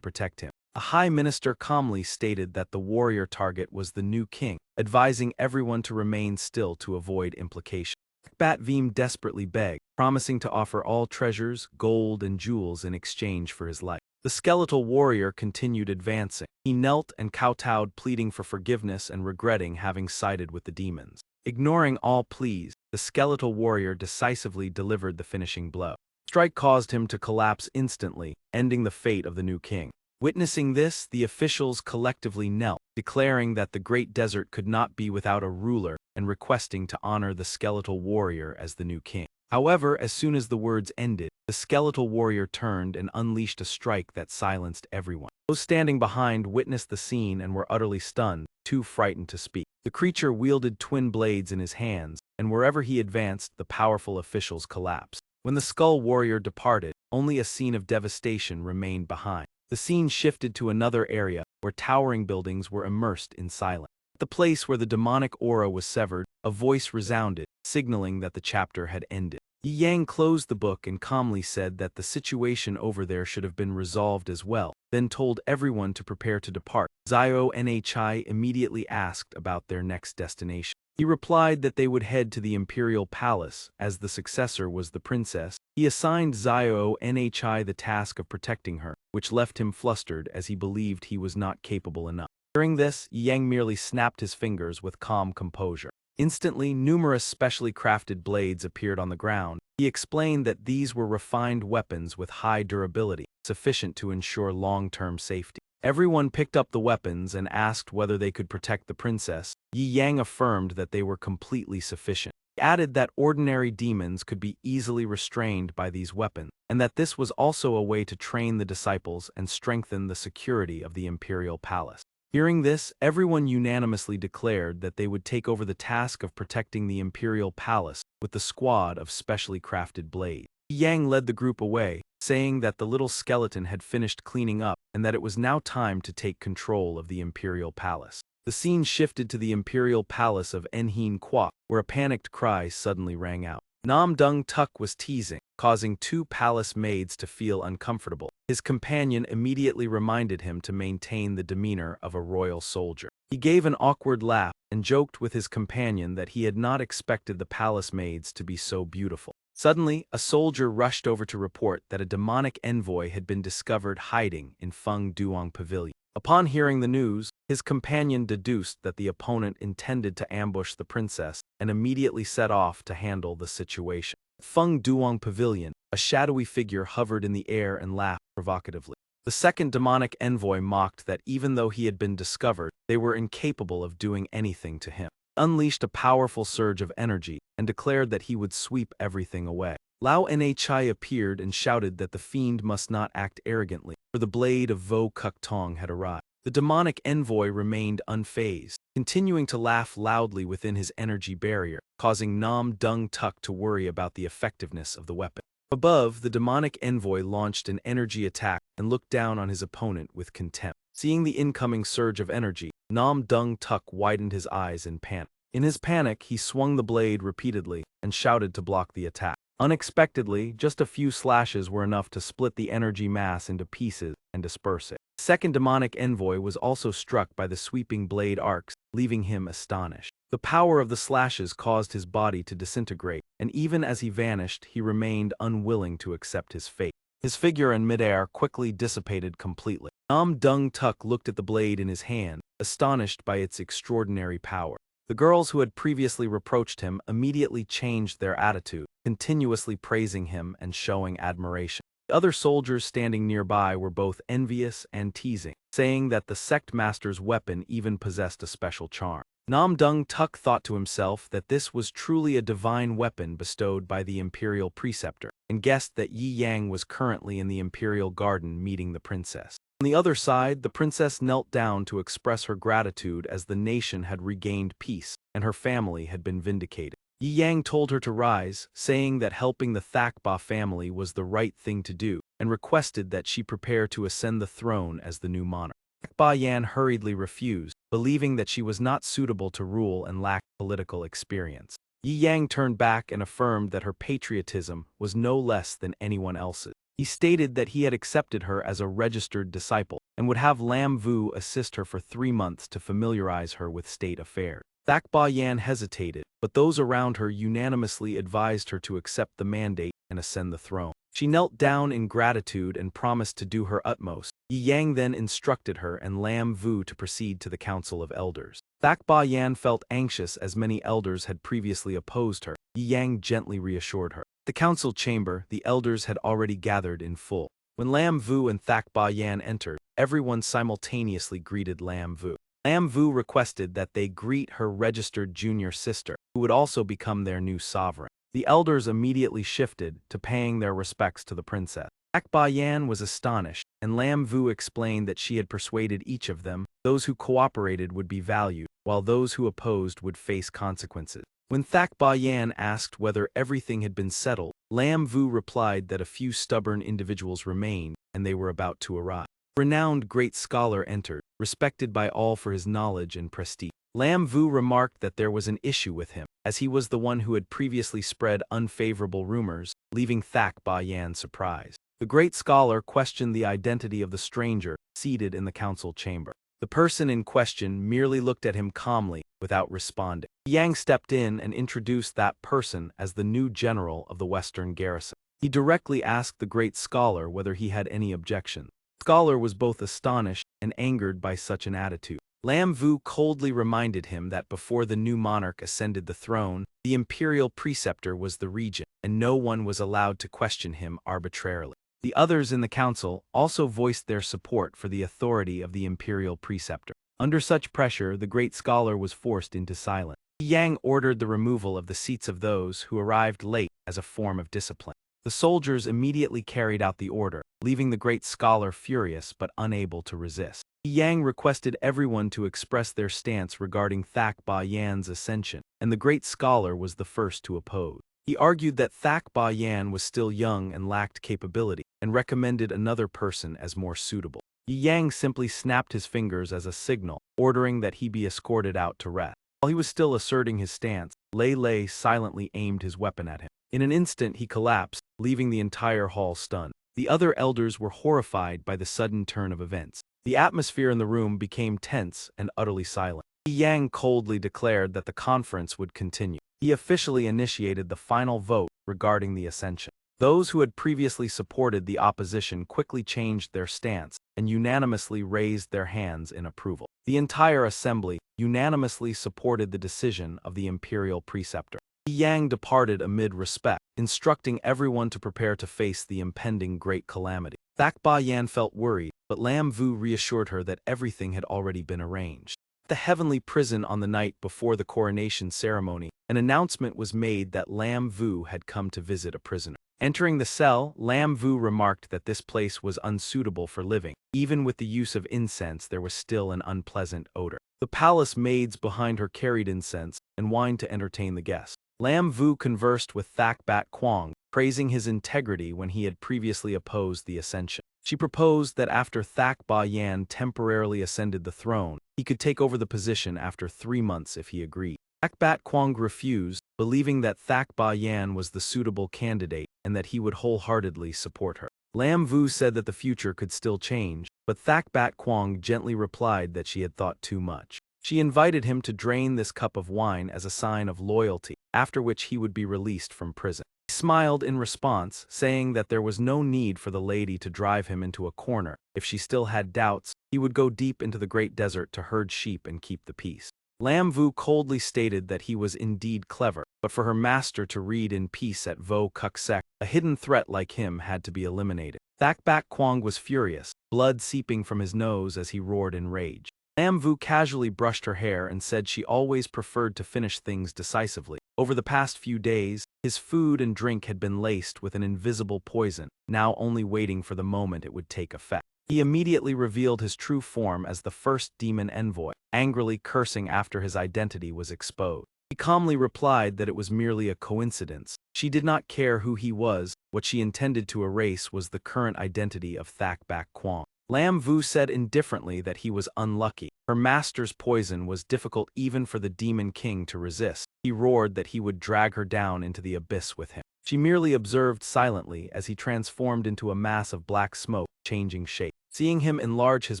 protect him. A high minister calmly stated that the warrior target was the new king, advising everyone to remain still to avoid implications. Thak-Bat-Veem desperately begged, promising to offer all treasures, gold, and jewels in exchange for his life. The skeletal warrior continued advancing. He knelt and kowtowed, pleading for forgiveness and regretting having sided with the demons. Ignoring all pleas, the skeletal warrior decisively delivered the finishing blow. The strike caused him to collapse instantly, ending the fate of the new king. Witnessing this, the officials collectively knelt, declaring that the great desert could not be without a ruler and requesting to honor the skeletal warrior as the new king. However, as soon as the words ended, the skeletal warrior turned and unleashed a strike that silenced everyone. Those standing behind witnessed the scene and were utterly stunned, too frightened to speak. The creature wielded twin blades in his hands, and wherever he advanced, the powerful officials collapsed. When the skull warrior departed, only a scene of devastation remained behind. The scene shifted to another area, where towering buildings were immersed in silence. At the place where the demonic aura was severed, a voice resounded, signaling that the chapter had ended. Yi Yang closed the book and calmly said that the situation over there should have been resolved as well, then told everyone to prepare to depart. Zio Nhi immediately asked about their next destination. He replied that they would head to the imperial palace, as the successor was the princess. He assigned Zio Nhi the task of protecting her, which left him flustered as he believed he was not capable enough. During this, Yang merely snapped his fingers with calm composure. Instantly, numerous specially crafted blades appeared on the ground. He explained that these were refined weapons with high durability, sufficient to ensure long-term safety. Everyone picked up the weapons and asked whether they could protect the princess. Yi Yang affirmed that they were completely sufficient. He added that ordinary demons could be easily restrained by these weapons, and that this was also a way to train the disciples and strengthen the security of the imperial palace. Hearing this, everyone unanimously declared that they would take over the task of protecting the imperial palace with the squad of specially crafted blades. Yang led the group away, saying that the little skeleton had finished cleaning up and that it was now time to take control of the imperial palace. The scene shifted to the imperial palace of Enhin Kwa, where a panicked cry suddenly rang out. Nam Dung Tuk was teasing, causing two palace maids to feel uncomfortable. His companion immediately reminded him to maintain the demeanor of a royal soldier. He gave an awkward laugh and joked with his companion that he had not expected the palace maids to be so beautiful. Suddenly, a soldier rushed over to report that a demonic envoy had been discovered hiding in Feng Duong Pavilion. Upon hearing the news, his companion deduced that the opponent intended to ambush the princess and immediately set off to handle the situation. At Feng Duong Pavilion, a shadowy figure hovered in the air and laughed provocatively. The second demonic envoy mocked that even though he had been discovered, they were incapable of doing anything to him. He unleashed a powerful surge of energy and declared that he would sweep everything away. Lao Nhi appeared and shouted that the fiend must not act arrogantly, for the blade of Vo Kuk Tong had arrived. The demonic envoy remained unfazed, continuing to laugh loudly within his energy barrier, causing Nam Dung Tuk to worry about the effectiveness of the weapon. Above, the demonic envoy launched an energy attack and looked down on his opponent with contempt. Seeing the incoming surge of energy, Nam Dung Tuk widened his eyes in panic. In his panic, he swung the blade repeatedly and shouted to block the attack. Unexpectedly, just a few slashes were enough to split the energy mass into pieces and disperse it. The second demonic envoy was also struck by the sweeping blade arcs, leaving him astonished. The power of the slashes caused his body to disintegrate, and even as he vanished, he remained unwilling to accept his fate. His figure in midair quickly dissipated completely. Nam Dung Tuk looked at the blade in his hand, astonished by its extraordinary power. The girls who had previously reproached him immediately changed their attitude, continuously praising him and showing admiration. The other soldiers standing nearby were both envious and teasing, saying that the sect master's weapon even possessed a special charm. Nam Dung Tuk thought to himself that this was truly a divine weapon bestowed by the imperial preceptor, and guessed that Yi Yang was currently in the imperial garden meeting the princess. On the other side, the princess knelt down to express her gratitude as the nation had regained peace and her family had been vindicated. Yi Yang told her to rise, saying that helping the Thakba family was the right thing to do, and requested that she prepare to ascend the throne as the new monarch. Thakba Yan hurriedly refused, believing that she was not suitable to rule and lacked political experience. Yi Yang turned back and affirmed that her patriotism was no less than anyone else's. He stated that he had accepted her as a registered disciple and would have Lam Vu assist her for 3 months to familiarize her with state affairs. Thakba Yan hesitated, but those around her unanimously advised her to accept the mandate and ascend the throne. She knelt down in gratitude and promised to do her utmost. Yi Yang then instructed her and Lam Vu to proceed to the Council of Elders. Thakba Yan felt anxious as many elders had previously opposed her. Yi Yang gently reassured her. The council chamber, the elders had already gathered in full. When Lam Vu and Thak Ba Yan entered, everyone simultaneously greeted Lam Vu. Lam Vu requested that they greet her registered junior sister, who would also become their new sovereign. The elders immediately shifted to paying their respects to the princess. Thak Ba Yan was astonished, and Lam Vu explained that she had persuaded each of them. Those who cooperated would be valued, while those who opposed would face consequences. When Thak Ba Yan asked whether everything had been settled, Lam Vu replied that a few stubborn individuals remained, and they were about to arrive. A renowned great scholar entered, respected by all for his knowledge and prestige. Lam Vu remarked that there was an issue with him, as he was the one who had previously spread unfavorable rumors, leaving Thak Ba Yan surprised. The great scholar questioned the identity of the stranger seated in the council chamber. The person in question merely looked at him calmly, without responding. Yang stepped in and introduced that person as the new general of the Western garrison. He directly asked the great scholar whether he had any objection. The scholar was both astonished and angered by such an attitude. Lam Vu coldly reminded him that before the new monarch ascended the throne, the imperial preceptor was the regent, and no one was allowed to question him arbitrarily. The others in the council also voiced their support for the authority of the imperial preceptor. Under such pressure, the great scholar was forced into silence. Yang ordered the removal of the seats of those who arrived late as a form of discipline. The soldiers immediately carried out the order, leaving the great scholar furious but unable to resist. Yang requested everyone to express their stance regarding Thak Ba Yan's ascension, and the great scholar was the first to oppose. He argued that Thak Ba Yan was still young and lacked capability, and recommended another person as more suitable. Yang simply snapped his fingers as a signal, ordering that he be escorted out to rest. While he was still asserting his stance, Lei silently aimed his weapon at him. In an instant he collapsed, leaving the entire hall stunned. The other elders were horrified by the sudden turn of events. The atmosphere in the room became tense and utterly silent. Yang coldly declared that the conference would continue. He officially initiated the final vote regarding the ascension. Those who had previously supported the opposition quickly changed their stance and unanimously raised their hands in approval. The entire assembly unanimously supported the decision of the imperial preceptor. Yang departed amid respect, instructing everyone to prepare to face the impending great calamity. Thak Ba Yan felt worried, but Lam Vu reassured her that everything had already been arranged. At the heavenly prison on the night before the coronation ceremony, an announcement was made that Lam Vu had come to visit a prisoner. Entering the cell, Lam Vu remarked that this place was unsuitable for living. Even with the use of incense, there was still an unpleasant odor. The palace maids behind her carried incense and wine to entertain the guests. Lam Vu conversed with Thak Bat Kwong, praising his integrity when he had previously opposed the ascension. She proposed that after Thak Ba Yan temporarily ascended the throne, he could take over the position after 3 months if he agreed. Thak Bat Kwong refused, believing that Thak Ba Yan was the suitable candidate and that he would wholeheartedly support her. Lam Vu said that the future could still change, but Thak Bat Kwong gently replied that she had thought too much. She invited him to drain this cup of wine as a sign of loyalty, after which he would be released from prison. He smiled in response, saying that there was no need for the lady to drive him into a corner. If she still had doubts, he would go deep into the great desert to herd sheep and keep the peace. Lam Vu coldly stated that he was indeed clever, but for her master to read in peace at Vo Kuk Sek, a hidden threat like him had to be eliminated. Thak Bat Kwong was furious, blood seeping from his nose as he roared in rage. Lam Vu casually brushed her hair and said she always preferred to finish things decisively. Over the past few days, his food and drink had been laced with an invisible poison, now only waiting for the moment it would take effect. He immediately revealed his true form as the first demon envoy, angrily cursing after his identity was exposed. He calmly replied that it was merely a coincidence. She did not care who he was. What she intended to erase was the current identity of Thak Bat Kwong. Lam Vu said indifferently that he was unlucky. Her master's poison was difficult even for the Demon King to resist. He roared that he would drag her down into the abyss with him. She merely observed silently as he transformed into a mass of black smoke, changing shape. Seeing him enlarge his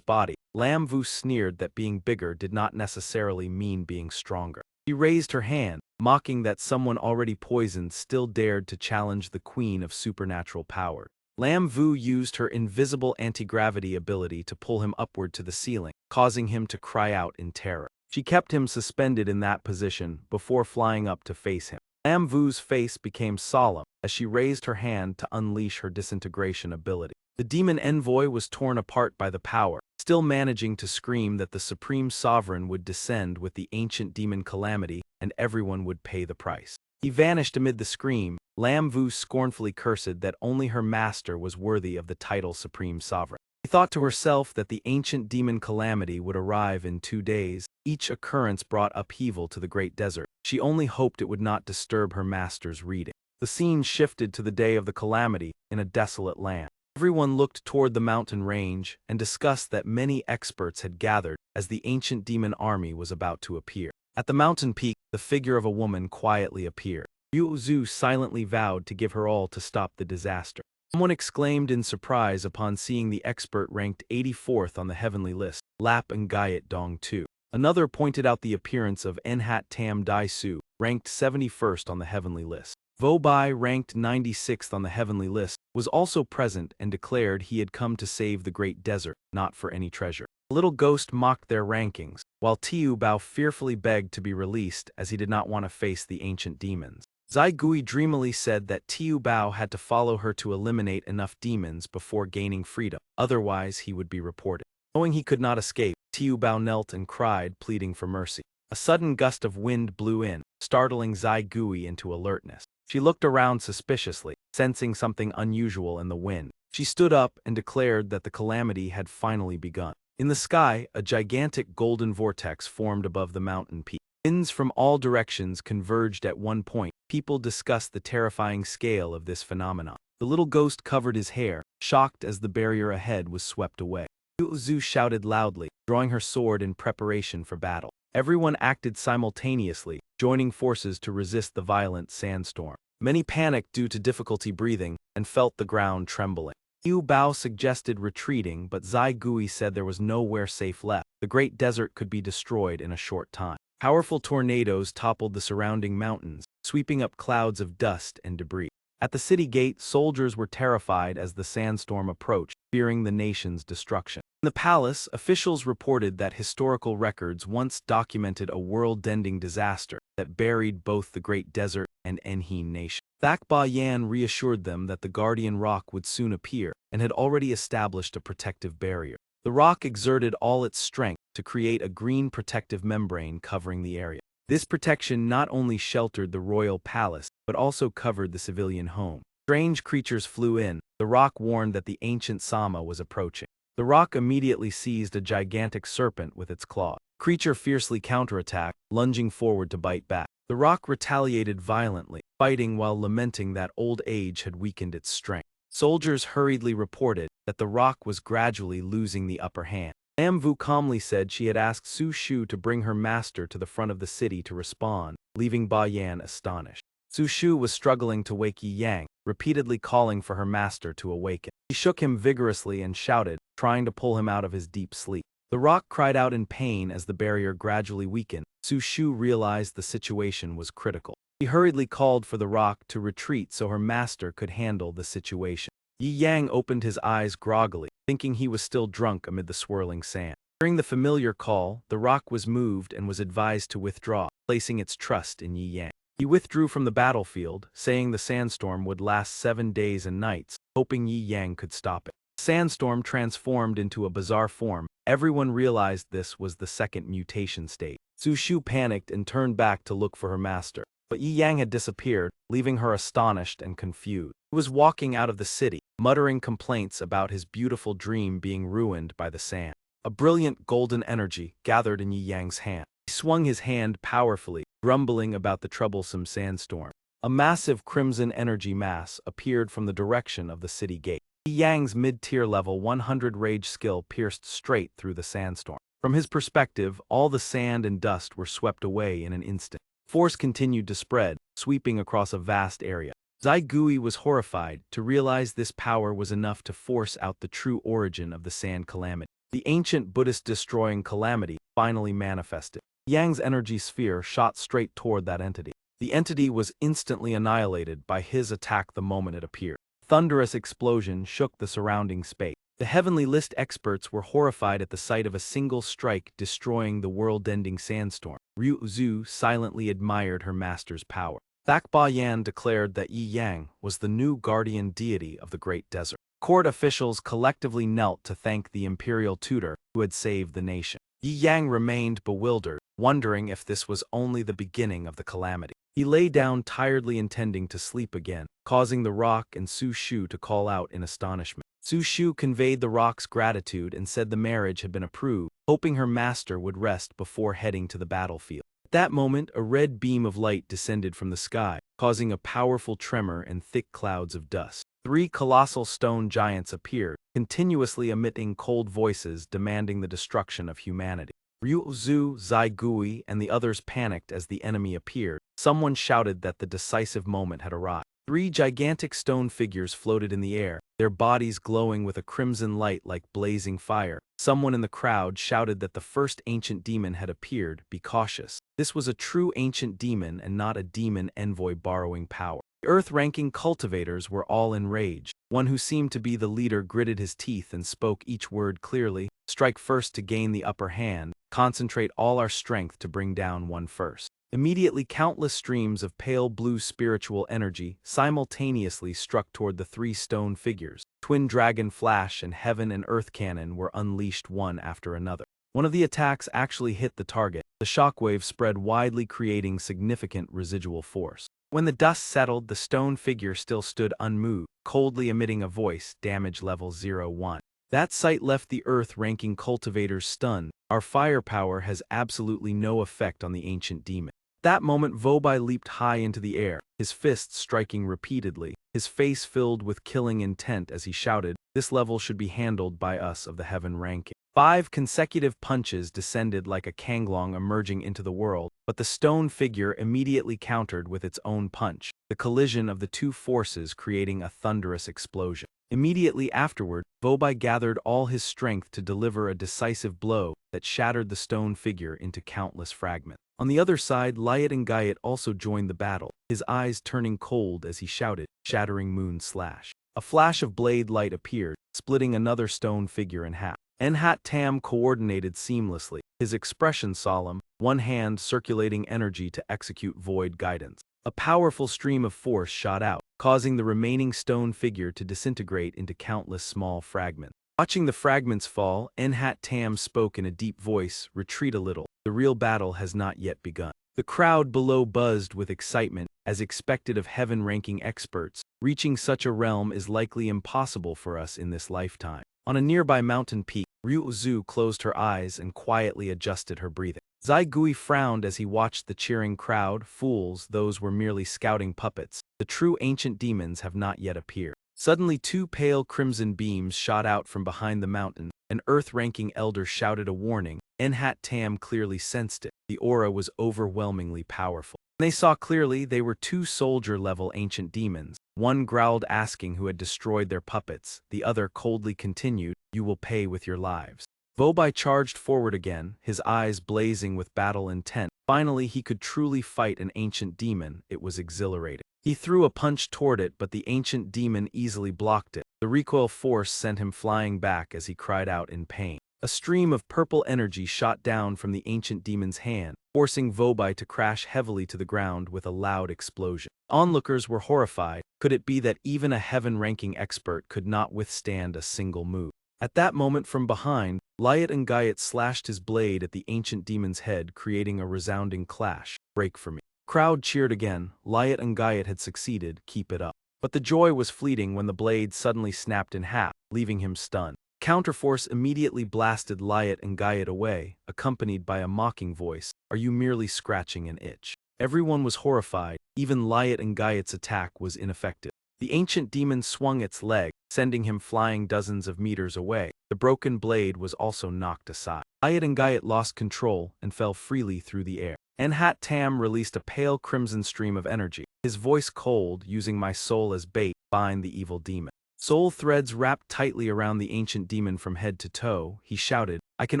body, Lam Vu sneered that being bigger did not necessarily mean being stronger. She raised her hand, mocking that someone already poisoned still dared to challenge the queen of supernatural power. Lam Vu used her invisible anti-gravity ability to pull him upward to the ceiling, causing him to cry out in terror. She kept him suspended in that position before flying up to face him. Lam Vu's face became solemn as she raised her hand to unleash her disintegration ability. The demon envoy was torn apart by the power, still managing to scream that the supreme sovereign would descend with the ancient demon calamity and everyone would pay the price. He vanished amid the scream. Lam Vu scornfully cursed that only her master was worthy of the title supreme sovereign. She thought to herself that the ancient demon calamity would arrive in 2 days. Each occurrence brought upheaval to the great desert. She only hoped it would not disturb her master's reading. The scene shifted to the day of the calamity in a desolate land. Everyone looked toward the mountain range and discussed that many experts had gathered as the ancient demon army was about to appear. At the mountain peak, the figure of a woman quietly appeared. Yu Zhu silently vowed to give her all to stop the disaster. Someone exclaimed in surprise upon seeing the expert ranked 84th on the heavenly list, Lap and Gayat Dong 2. Another pointed out the appearance of Enhat Tam Dai Su, ranked 71st on the heavenly list. Vo Bai, ranked 96th on the heavenly list, was also present and declared he had come to save the great desert, not for any treasure. A little ghost mocked their rankings, while Tiu Bao fearfully begged to be released as he did not want to face the ancient demons. Zai Gui dreamily said that Tiu Bao had to follow her to eliminate enough demons before gaining freedom, otherwise he would be reported. Knowing he could not escape, Tiu Bao knelt and cried, pleading for mercy. A sudden gust of wind blew in, startling Zai Gui into alertness. She looked around suspiciously, sensing something unusual in the wind. She stood up and declared that the calamity had finally begun. In the sky, a gigantic golden vortex formed above the mountain peak. Winds from all directions converged at one point. People discussed the terrifying scale of this phenomenon. The little ghost covered his hair, shocked as the barrier ahead was swept away. Yu Zhu shouted loudly, drawing her sword in preparation for battle. Everyone acted simultaneously, joining forces to resist the violent sandstorm. Many panicked due to difficulty breathing and felt the ground trembling. Yu Bao suggested retreating, but Zai Gui said there was nowhere safe left. The great desert could be destroyed in a short time. Powerful tornadoes toppled the surrounding mountains, sweeping up clouds of dust and debris. At the city gate, soldiers were terrified as the sandstorm approached, fearing the nation's destruction. In the palace, officials reported that historical records once documented a world-ending disaster that buried both the Great Desert and Enhin Nation. Thak Ba Yan reassured them that the Guardian Rock would soon appear and had already established a protective barrier. The rock exerted all its strength to create a green protective membrane covering the area. This protection not only sheltered the royal palace, but also covered the civilian home. Strange creatures flew in. The rock warned that the ancient Sama was approaching. The rock immediately seized a gigantic serpent with its claw. Creature fiercely counterattacked, lunging forward to bite back. The rock retaliated violently, fighting while lamenting that old age had weakened its strength. Soldiers hurriedly reported that the rock was gradually losing the upper hand. Lam Vu calmly said she had asked Su Shu to bring her master to the front of the city to respond, leaving Ba Yan astonished. Su Shu was struggling to wake Yi Yang, repeatedly calling for her master to awaken. She shook him vigorously and shouted, trying to pull him out of his deep sleep. The rock cried out in pain as the barrier gradually weakened. Su Shu realized the situation was critical. She hurriedly called for the rock to retreat so her master could handle the situation. Yi Yang opened his eyes groggily, thinking he was still drunk amid the swirling sand. Hearing the familiar call, the rock was moved and was advised to withdraw, placing its trust in Yi Yang. He withdrew from the battlefield, saying the sandstorm would last 7 days and nights, hoping Yi Yang could stop it. The sandstorm transformed into a bizarre form. Everyone realized this was the second mutation state. Su Shu panicked and turned back to look for her master. But Yi Yang had disappeared, leaving her astonished and confused. He was walking out of the city, muttering complaints about his beautiful dream being ruined by the sand. A brilliant golden energy gathered in Yi Yang's hand. He swung his hand powerfully, grumbling about the troublesome sandstorm. A massive crimson energy mass appeared from the direction of the city gate. Yi Yang's mid-tier level 100 rage skill pierced straight through the sandstorm. From his perspective, all the sand and dust were swept away in an instant. Force continued to spread, sweeping across a vast area. Zai Gui was horrified to realize this power was enough to force out the true origin of the sand calamity. The ancient Buddhist-destroying calamity finally manifested. Yang's energy sphere shot straight toward that entity. The entity was instantly annihilated by his attack the moment it appeared. Thunderous explosion shook the surrounding space. The heavenly list experts were horrified at the sight of a single strike destroying the world-ending sandstorm. Ryu Zhu silently admired her master's power. Thak Ba Yan declared that Yi Yang was the new guardian deity of the Great Desert. Court officials collectively knelt to thank the imperial tutor who had saved the nation. Yi Yang remained bewildered, wondering if this was only the beginning of the calamity. He lay down tiredly intending to sleep again, causing the rock and Su Shu to call out in astonishment. Su Shu conveyed the rock's gratitude and said the marriage had been approved, hoping her master would rest before heading to the battlefield. At that moment, a red beam of light descended from the sky, causing a powerful tremor and thick clouds of dust. 3 colossal stone giants appeared, continuously emitting cold voices demanding the destruction of humanity. Ryu Zhu, Zai Gui, and the others panicked as the enemy appeared. Someone shouted that the decisive moment had arrived. 3 gigantic stone figures floated in the air, their bodies glowing with a crimson light like blazing fire. Someone in the crowd shouted that the first ancient demon had appeared. Be cautious. This was a true ancient demon and not a demon envoy borrowing power. The Earth-ranking cultivators were all enraged. One who seemed to be the leader gritted his teeth and spoke each word clearly. Strike first to gain the upper hand. Concentrate all our strength to bring down one first. Immediately, countless streams of pale blue spiritual energy simultaneously struck toward the 3 stone figures. Twin dragon flash and heaven and earth cannon were unleashed one after another. One of the attacks actually hit the target. The shockwave spread widely, creating significant residual force. When the dust settled, the stone figure still stood unmoved, coldly emitting a voice, damage level 01. That sight left the Earth-ranking cultivators stunned. Our firepower has absolutely no effect on the ancient demon. At that moment, Vobai leaped high into the air, his fists striking repeatedly, his face filled with killing intent as he shouted, "This level should be handled by us of the heaven ranking." 5 consecutive punches descended like a kanglong emerging into the world, but the stone figure immediately countered with its own punch, the collision of the 2 forces creating a thunderous explosion. Immediately afterward, Vobai gathered all his strength to deliver a decisive blow that shattered the stone figure into countless fragments. On the other side, Liat and Gaiat also joined the battle, his eyes turning cold as he shouted, "Shattering moon slash." A flash of blade light appeared, splitting another stone figure in half. Enhat Tam coordinated seamlessly, his expression solemn, one hand circulating energy to execute void guidance. A powerful stream of force shot out, causing the remaining stone figure to disintegrate into countless small fragments. Watching the fragments fall, Enhat Tam spoke in a deep voice, "Retreat a little. The real battle has not yet begun." The crowd below buzzed with excitement, as expected of heaven-ranking experts. Reaching such a realm is likely impossible for us in this lifetime. On a nearby mountain peak, Ryu Zhu closed her eyes and quietly adjusted her breathing. Zai Gui frowned as he watched the cheering crowd. Fools, those were merely scouting puppets. The true ancient demons have not yet appeared. Suddenly 2 pale crimson beams shot out from behind the mountain. An Earth-ranking elder shouted a warning. Enhat Tam clearly sensed it. The aura was overwhelmingly powerful. When they saw clearly, they were 2 soldier-level ancient demons. One growled asking who had destroyed their puppets. The other coldly continued, "You will pay with your lives." Vobai charged forward again, his eyes blazing with battle intent. Finally, he could truly fight an ancient demon. It was exhilarating. He threw a punch toward it, but the ancient demon easily blocked it. The recoil force sent him flying back as he cried out in pain. A stream of purple energy shot down from the ancient demon's hand, forcing Vobai to crash heavily to the ground with a loud explosion. Onlookers were horrified. Could it be that even a heaven-ranking expert could not withstand a single move? At that moment from behind, Liat and Gaiat slashed his blade at the ancient demon's head, creating a resounding clash. "Break for me." Crowd cheered again. Liat and Gaiat had succeeded. "Keep it up." But the joy was fleeting when the blade suddenly snapped in half, leaving him stunned. Counterforce immediately blasted Liat and Gaiat away, accompanied by a mocking voice, "Are you merely scratching an itch?" Everyone was horrified. Even Liat and Gaiat's attack was ineffective. The ancient demon swung its leg, sending him flying dozens of meters away. The broken blade was also knocked aside. Liat and Gaiat lost control and fell freely through the air. Enhat Tam released a pale crimson stream of energy, his voice cold, "Using my soul as bait, bind the evil demon." Soul threads wrapped tightly around the ancient demon from head to toe. He shouted, "I can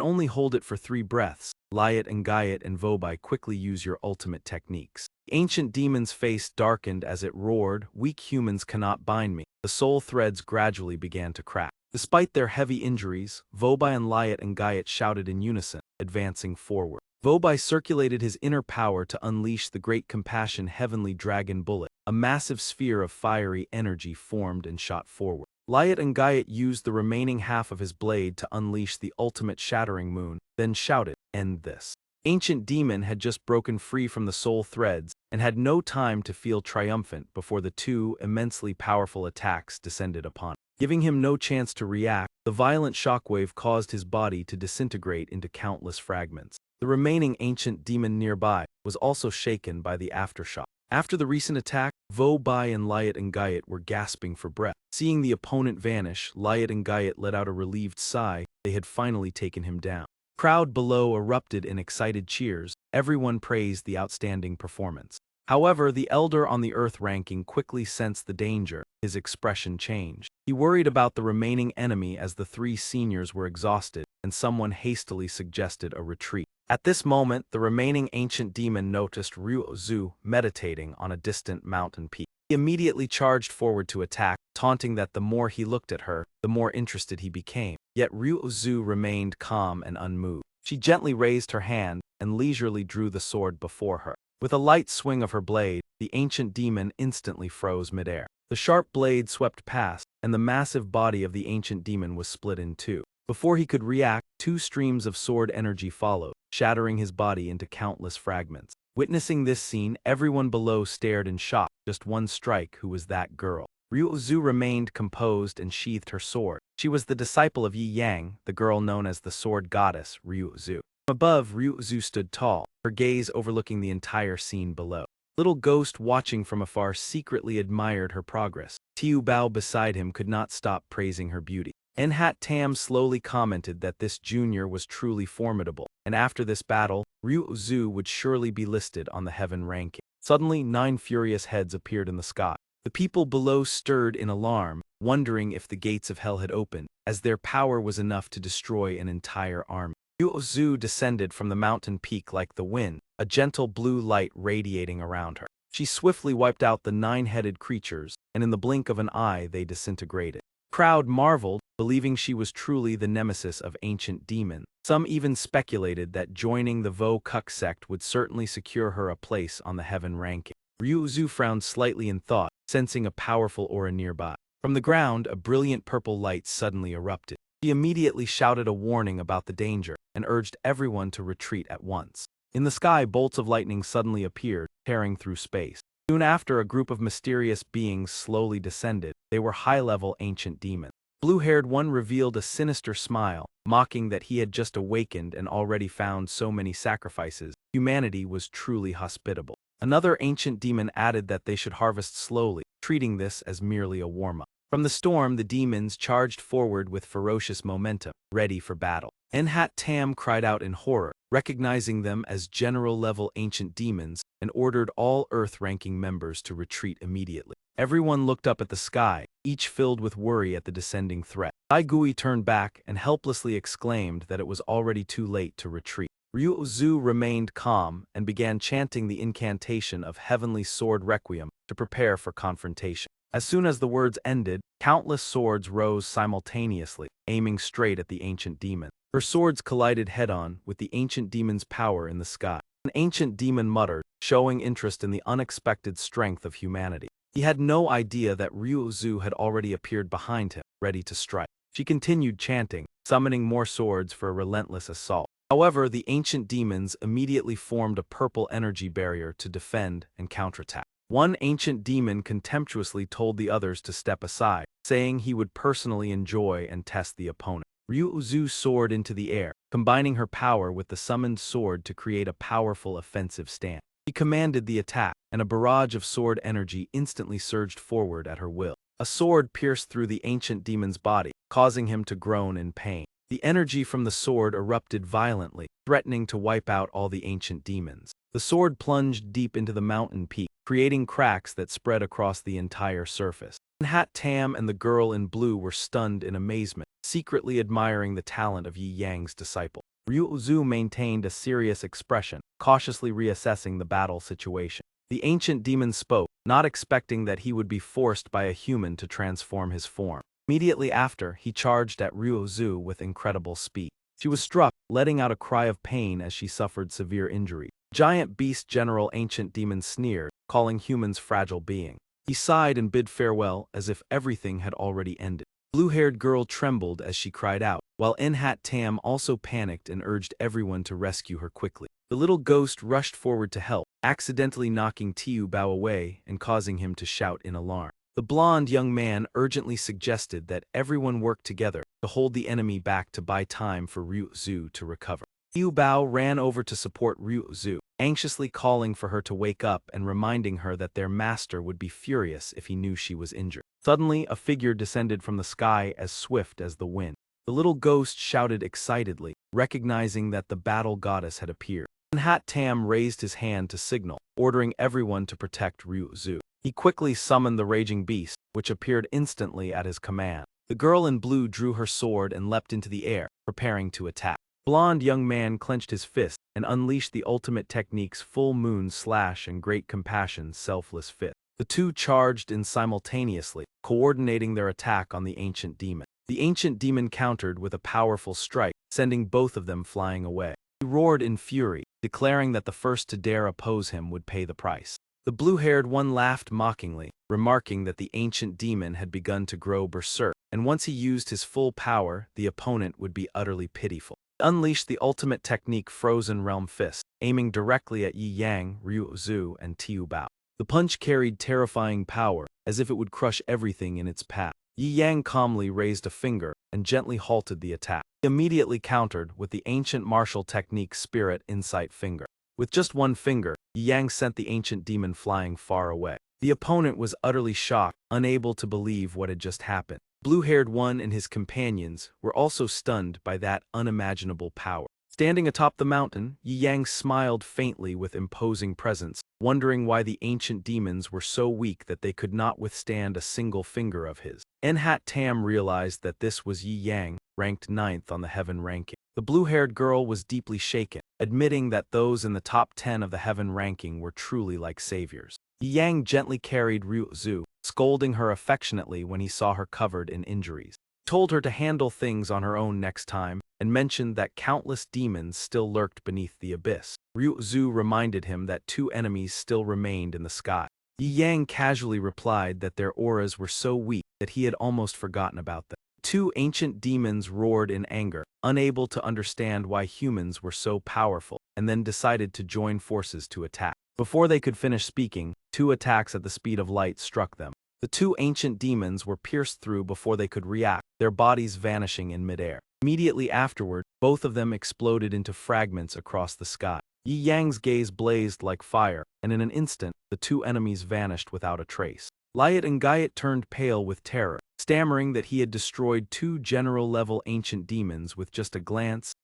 only hold it for 3 breaths. Liat and Gaiat and Vobai, quickly use your ultimate techniques." The ancient demon's face darkened as it roared, "Weak humans cannot bind me." The soul threads gradually began to crack. Despite their heavy injuries, Vobai and Liat and Gaiat shouted in unison, advancing forward. Vobai circulated his inner power to unleash the Great Compassion Heavenly Dragon Bullet. A massive sphere of fiery energy formed and shot forward. Liat and Gaiat used the remaining half of his blade to unleash the ultimate shattering moon, then shouted, "End this." Ancient Demon had just broken free from the soul threads and had no time to feel triumphant before the two immensely powerful attacks descended upon him. Giving him no chance to react, the violent shockwave caused his body to disintegrate into countless fragments. The remaining Ancient Demon nearby was also shaken by the aftershock. After the recent attack, Vo Bai and Liat and Gaiat were gasping for breath. Seeing the opponent vanish, Liat and Gaiat let out a relieved sigh. They had finally taken him down. Crowd below erupted in excited cheers. Everyone praised the outstanding performance. However, the elder on the Earth ranking quickly sensed the danger. His expression changed. He worried about the remaining enemy as the three seniors were exhausted, and someone hastily suggested a retreat. At this moment, the remaining Ancient Demon noticed Ryuzu meditating on a distant mountain peak. He immediately charged forward to attack, taunting that the more he looked at her, the more interested he became. Yet Ryuzu remained calm and unmoved. She gently raised her hand and leisurely drew the sword before her. With a light swing of her blade, the Ancient Demon instantly froze midair. The sharp blade swept past, and the massive body of the Ancient Demon was split in two. Before he could react, two streams of sword energy followed, shattering his body into countless fragments. Witnessing this scene, everyone below stared in shock. Just one strike, who was that girl? Ryuzu remained composed and sheathed her sword. She was the disciple of Yi Yang, the girl known as the sword goddess, Ryuzu. Above, Ryuzu stood tall, her gaze overlooking the entire scene below. Little Ghost, watching from afar, secretly admired her progress. Tiu Bao beside him could not stop praising her beauty. Enhat Tam slowly commented that this junior was truly formidable, and after this battle, Ryuzu would surely be listed on the heaven ranking. Suddenly, 9 furious heads appeared in the sky. The people below stirred in alarm, wondering if the gates of hell had opened, as their power was enough to destroy an entire army. Ryuzu descended from the mountain peak like the wind, a gentle blue light radiating around her. She swiftly wiped out the 9-headed creatures, and in the blink of an eye they disintegrated. The crowd marveled, believing she was truly the nemesis of Ancient Demon. Some even speculated that joining the Vo Kuk sect would certainly secure her a place on the heaven ranking. Ryuzu frowned slightly in thought, sensing a powerful aura nearby. From the ground, a brilliant purple light suddenly erupted. She immediately shouted a warning about the danger, and urged everyone to retreat at once. In the sky, bolts of lightning suddenly appeared, tearing through space. Soon after, a group of mysterious beings slowly descended. They were high-level Ancient Demons. Blue-haired one revealed a sinister smile, mocking that he had just awakened and already found so many sacrifices. Humanity was truly hospitable. Another Ancient Demon added that they should harvest slowly, treating this as merely a warm-up. From the storm, the demons charged forward with ferocious momentum, ready for battle. Enhat Tam cried out in horror, recognizing them as general-level Ancient Demons, and ordered all Earth-ranking members to retreat immediately. Everyone looked up at the sky, each filled with worry at the descending threat. Daigui turned back and helplessly exclaimed that it was already too late to retreat. Ryuzu remained calm and began chanting the incantation of Heavenly Sword Requiem to prepare for confrontation. As soon as the words ended, countless swords rose simultaneously, aiming straight at the Ancient Demon. Her swords collided head-on with the Ancient Demon's power in the sky. An Ancient Demon muttered, showing interest in the unexpected strength of humanity. He had no idea that Ryuzu had already appeared behind him, ready to strike. She continued chanting, summoning more swords for a relentless assault. However, the Ancient Demons immediately formed a purple energy barrier to defend and counterattack. One Ancient Demon contemptuously told the others to step aside, saying he would personally enjoy and test the opponent. Ryuzu soared into the air, combining her power with the summoned sword to create a powerful offensive stance. She commanded the attack, and a barrage of sword energy instantly surged forward at her will. A sword pierced through the Ancient Demon's body, causing him to groan in pain. The energy from the sword erupted violently, threatening to wipe out all the Ancient Demons. The sword plunged deep into the mountain peak, creating cracks that spread across the entire surface. Enhat Tam and the girl in blue were stunned in amazement, secretly admiring the talent of Yi Yang's disciple. Ryuzu maintained a serious expression, cautiously reassessing the battle situation. The Ancient Demon spoke, not expecting that he would be forced by a human to transform his form. Immediately after, he charged at Ryuzu with incredible speed. She was struck, letting out a cry of pain as she suffered severe injury. Giant Beast General Ancient Demon sneered, calling humans fragile beings. He sighed and bid farewell as if everything had already ended. Blue-haired girl trembled as she cried out, while Tam also panicked and urged everyone to rescue her quickly. The little ghost rushed forward to help, accidentally knocking Tiu Bao away and causing him to shout in alarm. The blonde young man urgently suggested that everyone work together to hold the enemy back to buy time for Ryu Zhu to recover. Tiu Bao ran over to support Ryu Zhu, anxiously calling for her to wake up and reminding her that their master would be furious if he knew she was injured. Suddenly, a figure descended from the sky as swift as the wind. The little ghost shouted excitedly, recognizing that the battle goddess had appeared. Tam raised his hand to signal, ordering everyone to protect Ryu Zhu. He quickly summoned the raging beast, which appeared instantly at his command. The girl in blue drew her sword and leapt into the air, preparing to attack. The blonde young man clenched his fist and unleashed the ultimate technique's full moon slash and great compassion's selfless fist. The two charged in simultaneously, coordinating their attack on the ancient demon. The ancient demon countered with a powerful strike, sending both of them flying away. He roared in fury, declaring that the first to dare oppose him would pay the price. The blue-haired one laughed mockingly, remarking that the ancient demon had begun to grow berserk, and once he used his full power, the opponent would be utterly pitiful. He unleashed the ultimate technique Frozen Realm Fist, aiming directly at Yi Yang, Ryu Zhu, and Tiu Bao. The punch carried terrifying power, as if it would crush everything in its path. Yi Yang calmly raised a finger and gently halted the attack. He immediately countered with the ancient martial technique Spirit Insight Finger. With just one finger, Yi Yang sent the ancient demon flying far away. The opponent was utterly shocked, unable to believe what had just happened. Blue-haired one and his companions were also stunned by that unimaginable power. Standing atop the mountain, Yi Yang smiled faintly with imposing presence, wondering why the ancient demons were so weak that they could not withstand a single finger of his. Tam realized that this was Yi Yang, ranked 9th on the heaven ranking. The blue-haired girl was deeply shaken, admitting that those in the top 10 of the heaven ranking were truly like saviors. Yi Yang gently carried Ryu Zhu, scolding her affectionately when he saw her covered in injuries. He told her to handle things on her own next time, and mentioned that countless demons still lurked beneath the abyss. Ryu Zhu reminded him that 2 enemies still remained in the sky. Yi Yang casually replied that their auras were so weak that he had almost forgotten about them. 2 ancient demons roared in anger, unable to understand why humans were so powerful, and then decided to join forces to attack. Before they could finish speaking, 2 attacks at the speed of light struck them. The 2 ancient demons were pierced through before they could react, their bodies vanishing in midair. Immediately afterward, both of them exploded into fragments across the sky. Yi Yang's gaze blazed like fire, and in an instant, the 2 enemies vanished without a trace. Liat and Gaiat turned pale with terror, stammering that he had destroyed 2 general-level ancient demons with just a glance.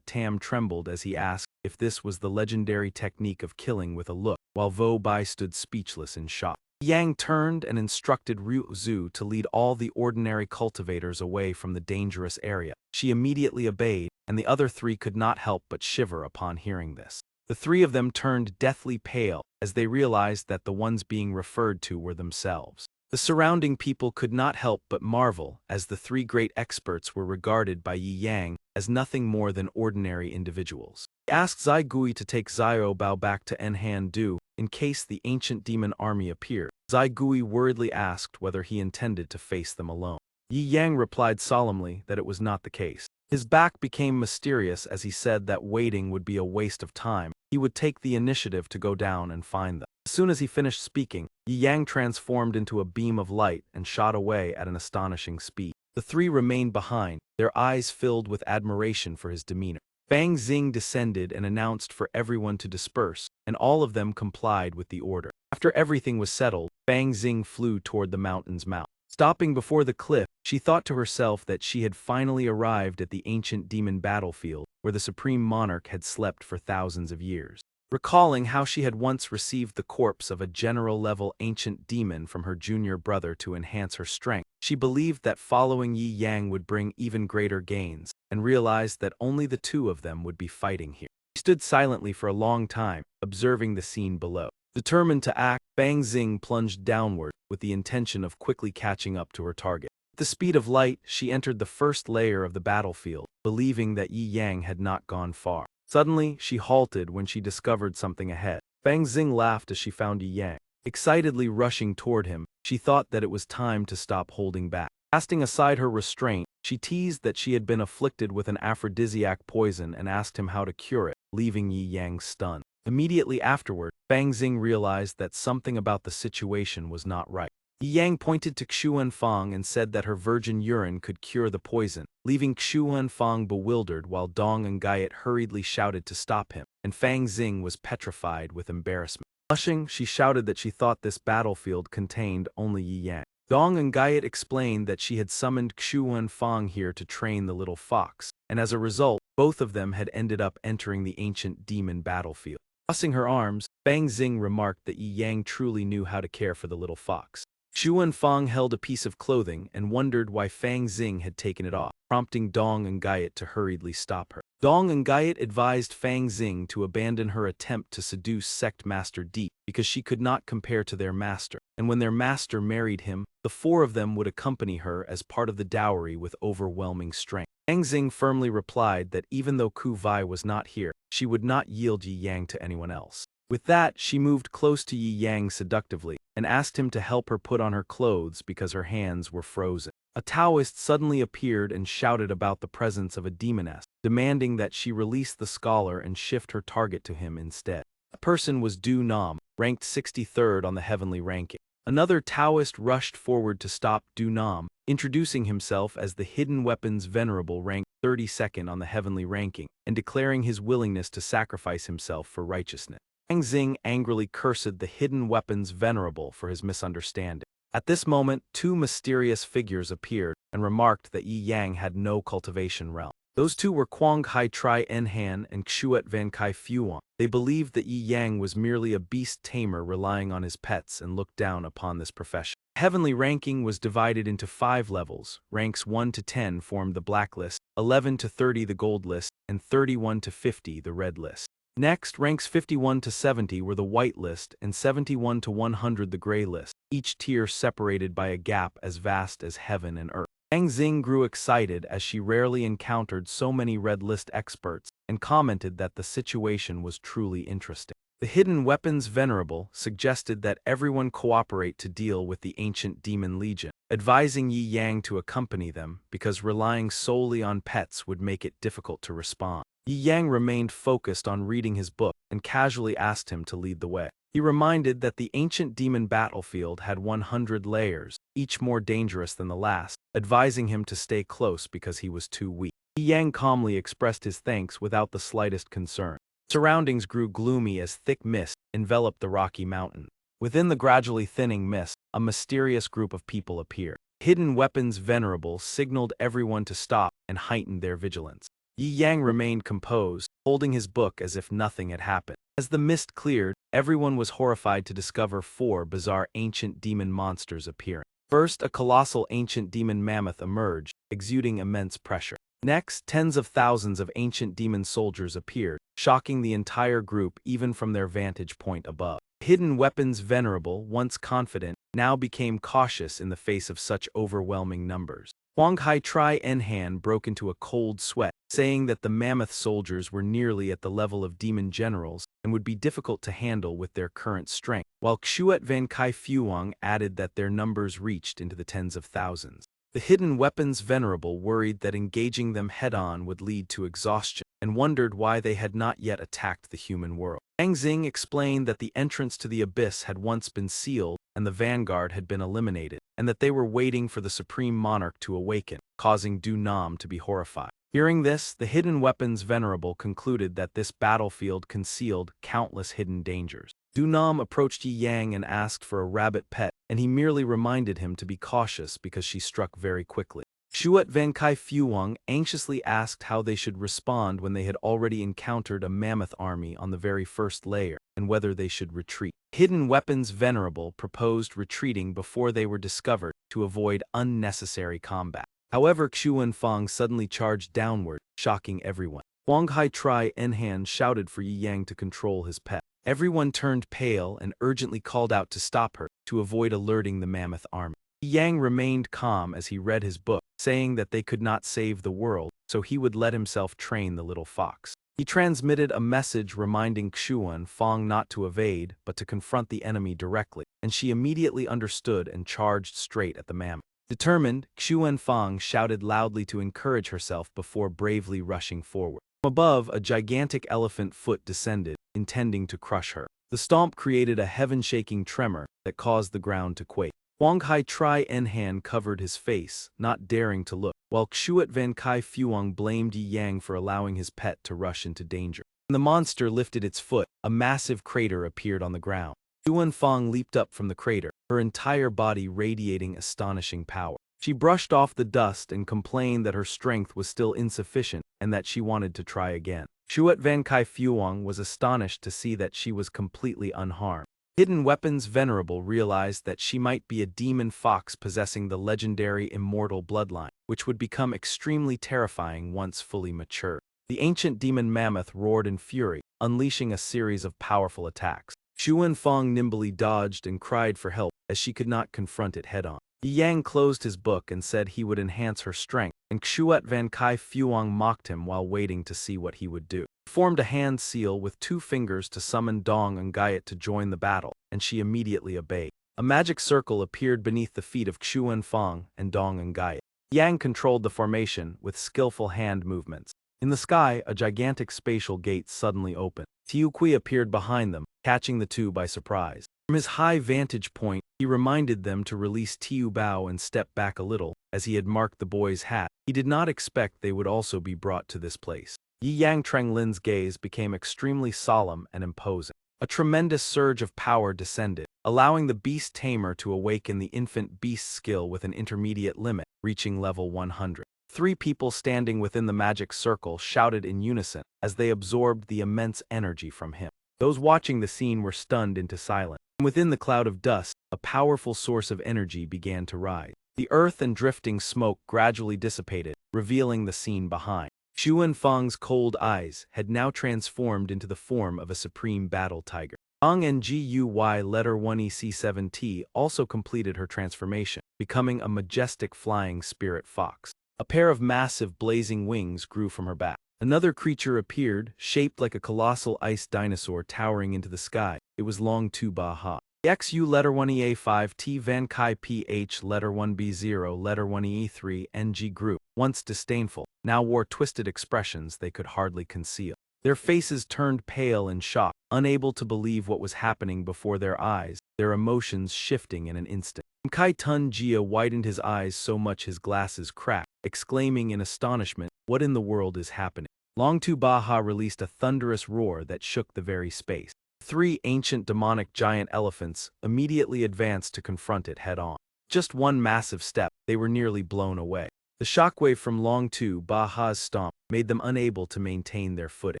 Tam trembled as he asked if this was the legendary technique of killing with a look, while Vo Bai stood speechless in shock. Yang turned and instructed Ryu Zhu to lead all the ordinary cultivators away from the dangerous area. She immediately obeyed, and the other 3 could not help but shiver upon hearing this. The 3 of them turned deathly pale as they realized that the ones being referred to were themselves. The surrounding people could not help but marvel, as the 3 great experts were regarded by Yi Yang as nothing more than ordinary individuals. He asked Zai Gui to take Xiao Bao back to Enhan Du, in case the ancient demon army appeared. Zai Gui worriedly asked whether he intended to face them alone. Yi Yang replied solemnly that it was not the case. His back became mysterious as he said that waiting would be a waste of time. He would take the initiative to go down and find them. As soon as he finished speaking, Yi Yang transformed into a beam of light and shot away at an astonishing speed. The 3 remained behind, their eyes filled with admiration for his demeanor. Fang Xing descended and announced for everyone to disperse, and all of them complied with the order. After everything was settled, Fang Xing flew toward the mountain's mouth. Stopping before the cliff, she thought to herself that she had finally arrived at the ancient demon battlefield, where the supreme monarch had slept for thousands of years. Recalling how she had once received the corpse of a general-level ancient demon from her junior brother to enhance her strength, she believed that following Yi Yang would bring even greater gains, and realized that only the 2 of them would be fighting here. She stood silently for a long time, observing the scene below. Determined to act, Fang Xing plunged downward with the intention of quickly catching up to her target. At the speed of light, she entered the first layer of the battlefield, believing that Yi Yang had not gone far. Suddenly, she halted when she discovered something ahead. Fang Xing laughed as she found Yi Yang. Excitedly rushing toward him, she thought that it was time to stop holding back. Casting aside her restraint, she teased that she had been afflicted with an aphrodisiac poison and asked him how to cure it, leaving Yi Yang stunned. Immediately afterward, Fang Xing realized that something about the situation was not right. Yi Yang pointed to Xuan Fang and said that her virgin urine could cure the poison, leaving Xuan Fang bewildered while Dong and Gaiet hurriedly shouted to stop him, and Fang Xing was petrified with embarrassment. Blushing, she shouted that she thought this battlefield contained only Yi Yang. Dong and Gaiet explained that she had summoned Xuan Fang here to train the little fox, and as a result, both of them had ended up entering the ancient demon battlefield. Crossing her arms, Fang Xing remarked that Yi Yang truly knew how to care for the little fox. Xuan Fang held a piece of clothing and wondered why Fang Xing had taken it off, prompting Dong and Gaiet to hurriedly stop her. Dong and Gaiet advised Fang Xing to abandon her attempt to seduce Sect Master Deep because she could not compare to their master, and when their master married him, the four of them would accompany her as part of the dowry with overwhelming strength. Fang Xing firmly replied that even though Ku Vai was not here, she would not yield Yi Yang to anyone else. With that, she moved close to Yi Yang seductively and asked him to help her put on her clothes because her hands were frozen. A Taoist suddenly appeared and shouted about the presence of a demoness, demanding that she release the scholar and shift her target to him instead. The person was Du Nam, ranked 63rd on the heavenly ranking. Another Taoist rushed forward to stop Du Nam, introducing himself as the Hidden Weapons Venerable, ranked 32nd on the heavenly ranking, and declaring his willingness to sacrifice himself for righteousness. Fang Xing angrily cursed the Hidden Weapons Venerable for his misunderstanding. At this moment, two mysterious figures appeared and remarked that Yi Yang had no cultivation realm. Those two were Quang Hai Tri Enhan and Xuet Van Kai Fuang. They believed that Yi Yang was merely a beast tamer relying on his pets and looked down upon this profession. Heavenly ranking was divided into 5 levels. Ranks 1 to 10 formed the black list, 11 to 30 the gold list, and 31 to 50 the red list. Next, ranks 51 to 70 were the white list and 71 to 100 the gray list, each tier separated by a gap as vast as heaven and earth. Fang Xing grew excited as she rarely encountered so many red list experts and commented that the situation was truly interesting. The Hidden Weapons Venerable suggested that everyone cooperate to deal with the ancient demon legion, advising Yi Yang to accompany them because relying solely on pets would make it difficult to respond. Yi Yang remained focused on reading his book and casually asked him to lead the way. He reminded that the ancient demon battlefield had 100 layers, each more dangerous than the last, advising him to stay close because he was too weak. Yi Yang calmly expressed his thanks without the slightest concern. Surroundings grew gloomy as thick mist enveloped the rocky mountain. Within the gradually thinning mist, a mysterious group of people appeared. Hidden Weapons Venerable signaled everyone to stop and heightened their vigilance. Yi Yang remained composed, holding his book as if nothing had happened. As the mist cleared, everyone was horrified to discover 4 bizarre ancient demon monsters appearing. First, a colossal ancient demon mammoth emerged, exuding immense pressure. Next, tens of thousands of ancient demon soldiers appeared, shocking the entire group even from their vantage point above. Hidden Weapons Venerable, once confident, now became cautious in the face of such overwhelming numbers. Quang Hai Tri Enhan broke into a cold sweat, saying that the mammoth soldiers were nearly at the level of demon generals and would be difficult to handle with their current strength, while Xuet Van Kai Fuang added that their numbers reached into the tens of thousands. The Hidden Weapons Venerable worried that engaging them head-on would lead to exhaustion, and wondered why they had not yet attacked the human world. Fang Xing explained that the entrance to the abyss had once been sealed and the vanguard had been eliminated, and that they were waiting for the Supreme Monarch to awaken, causing Du Nam to be horrified. Hearing this, the Hidden Weapons Venerable concluded that this battlefield concealed countless hidden dangers. Du Nam approached Yi Yang and asked for a rabbit pet, and he merely reminded him to be cautious because she struck very quickly. Xuet Van Kai Fuang anxiously asked how they should respond when they had already encountered a mammoth army on the very first layer, and whether they should retreat. Hidden Weapons Venerable proposed retreating before they were discovered to avoid unnecessary combat. However, Xuan Fang suddenly charged downward, shocking everyone. Quang Hai Tri Enhan shouted for Yi Yang to control his pet. Everyone turned pale and urgently called out to stop her, to avoid alerting the mammoth army. Yi Yang remained calm as he read his book, saying that they could not save the world, so he would let himself train the little fox. He transmitted a message reminding Xuan Fang not to evade, but to confront the enemy directly, and she immediately understood and charged straight at the mammoth. Determined, Xu Fang shouted loudly to encourage herself before bravely rushing forward. From above, a gigantic elephant foot descended, intending to crush her. The stomp created a heaven-shaking tremor that caused the ground to quake. Huang Hai Tri En covered his face, not daring to look, while Xuat Van Kai Fuang blamed Yi Yang for allowing his pet to rush into danger. When the monster lifted its foot, a massive crater appeared on the ground. Xu Fang leaped up from the crater, her entire body radiating astonishing power. She brushed off the dust and complained that her strength was still insufficient and that she wanted to try again. Xuat Van Kai Fuang was astonished to see that she was completely unharmed. Hidden Weapons Venerable realized that she might be a demon fox possessing the legendary immortal bloodline, which would become extremely terrifying once fully mature. The ancient demon mammoth roared in fury, unleashing a series of powerful attacks. Xu Fang nimbly dodged and cried for help as she could not confront it head-on. Yi Yang closed his book and said he would enhance her strength, and Xuat Van Kai Fuang mocked him while waiting to see what he would do. He formed a hand seal with 2 fingers to summon Dong and Gaiet to join the battle, and she immediately obeyed. A magic circle appeared beneath the feet of Xu Fang and Dong and Gaiet. Yang controlled the formation with skillful hand movements. In the sky, a gigantic spatial gate suddenly opened. Tiu Kui appeared behind them, catching the two by surprise. From his high vantage point, he reminded them to release Tiu Bao and step back a little, as he had marked the boy's hat. He did not expect they would also be brought to this place. Yi Yang Trenglin's gaze became extremely solemn and imposing. A tremendous surge of power descended, allowing the beast tamer to awaken the infant beast skill with an intermediate limit, reaching level 100. 3 people standing within the magic circle shouted in unison as they absorbed the immense energy from him. Those watching the scene were stunned into silence. Within the cloud of dust, a powerful source of energy began to rise. The earth and drifting smoke gradually dissipated, revealing the scene behind. Xu Fang's cold eyes had now transformed into the form of a supreme battle tiger. Dong Nguy letter 1EC7T also completed her transformation, becoming a majestic flying spirit fox. A pair of massive blazing wings grew from her back. Another creature appeared, shaped like a colossal ice dinosaur towering into the sky. It was Long Tu Ba Ha. XU letter 1EA5 T Van Kai PH letter 1B0 letter 1EE3 NG group, once disdainful, now wore twisted expressions they could hardly conceal. Their faces turned pale in shock, unable to believe what was happening before their eyes, their emotions shifting in an instant. Kai Tun Jia widened his eyes so much his glasses cracked, exclaiming in astonishment, "What in the world is happening?" Long Tu Baha released a thunderous roar that shook the very space. 3 ancient demonic giant elephants immediately advanced to confront it head-on. Just one massive step, they were nearly blown away. The shockwave from Long Tu Baha's stomp made them unable to maintain their footing.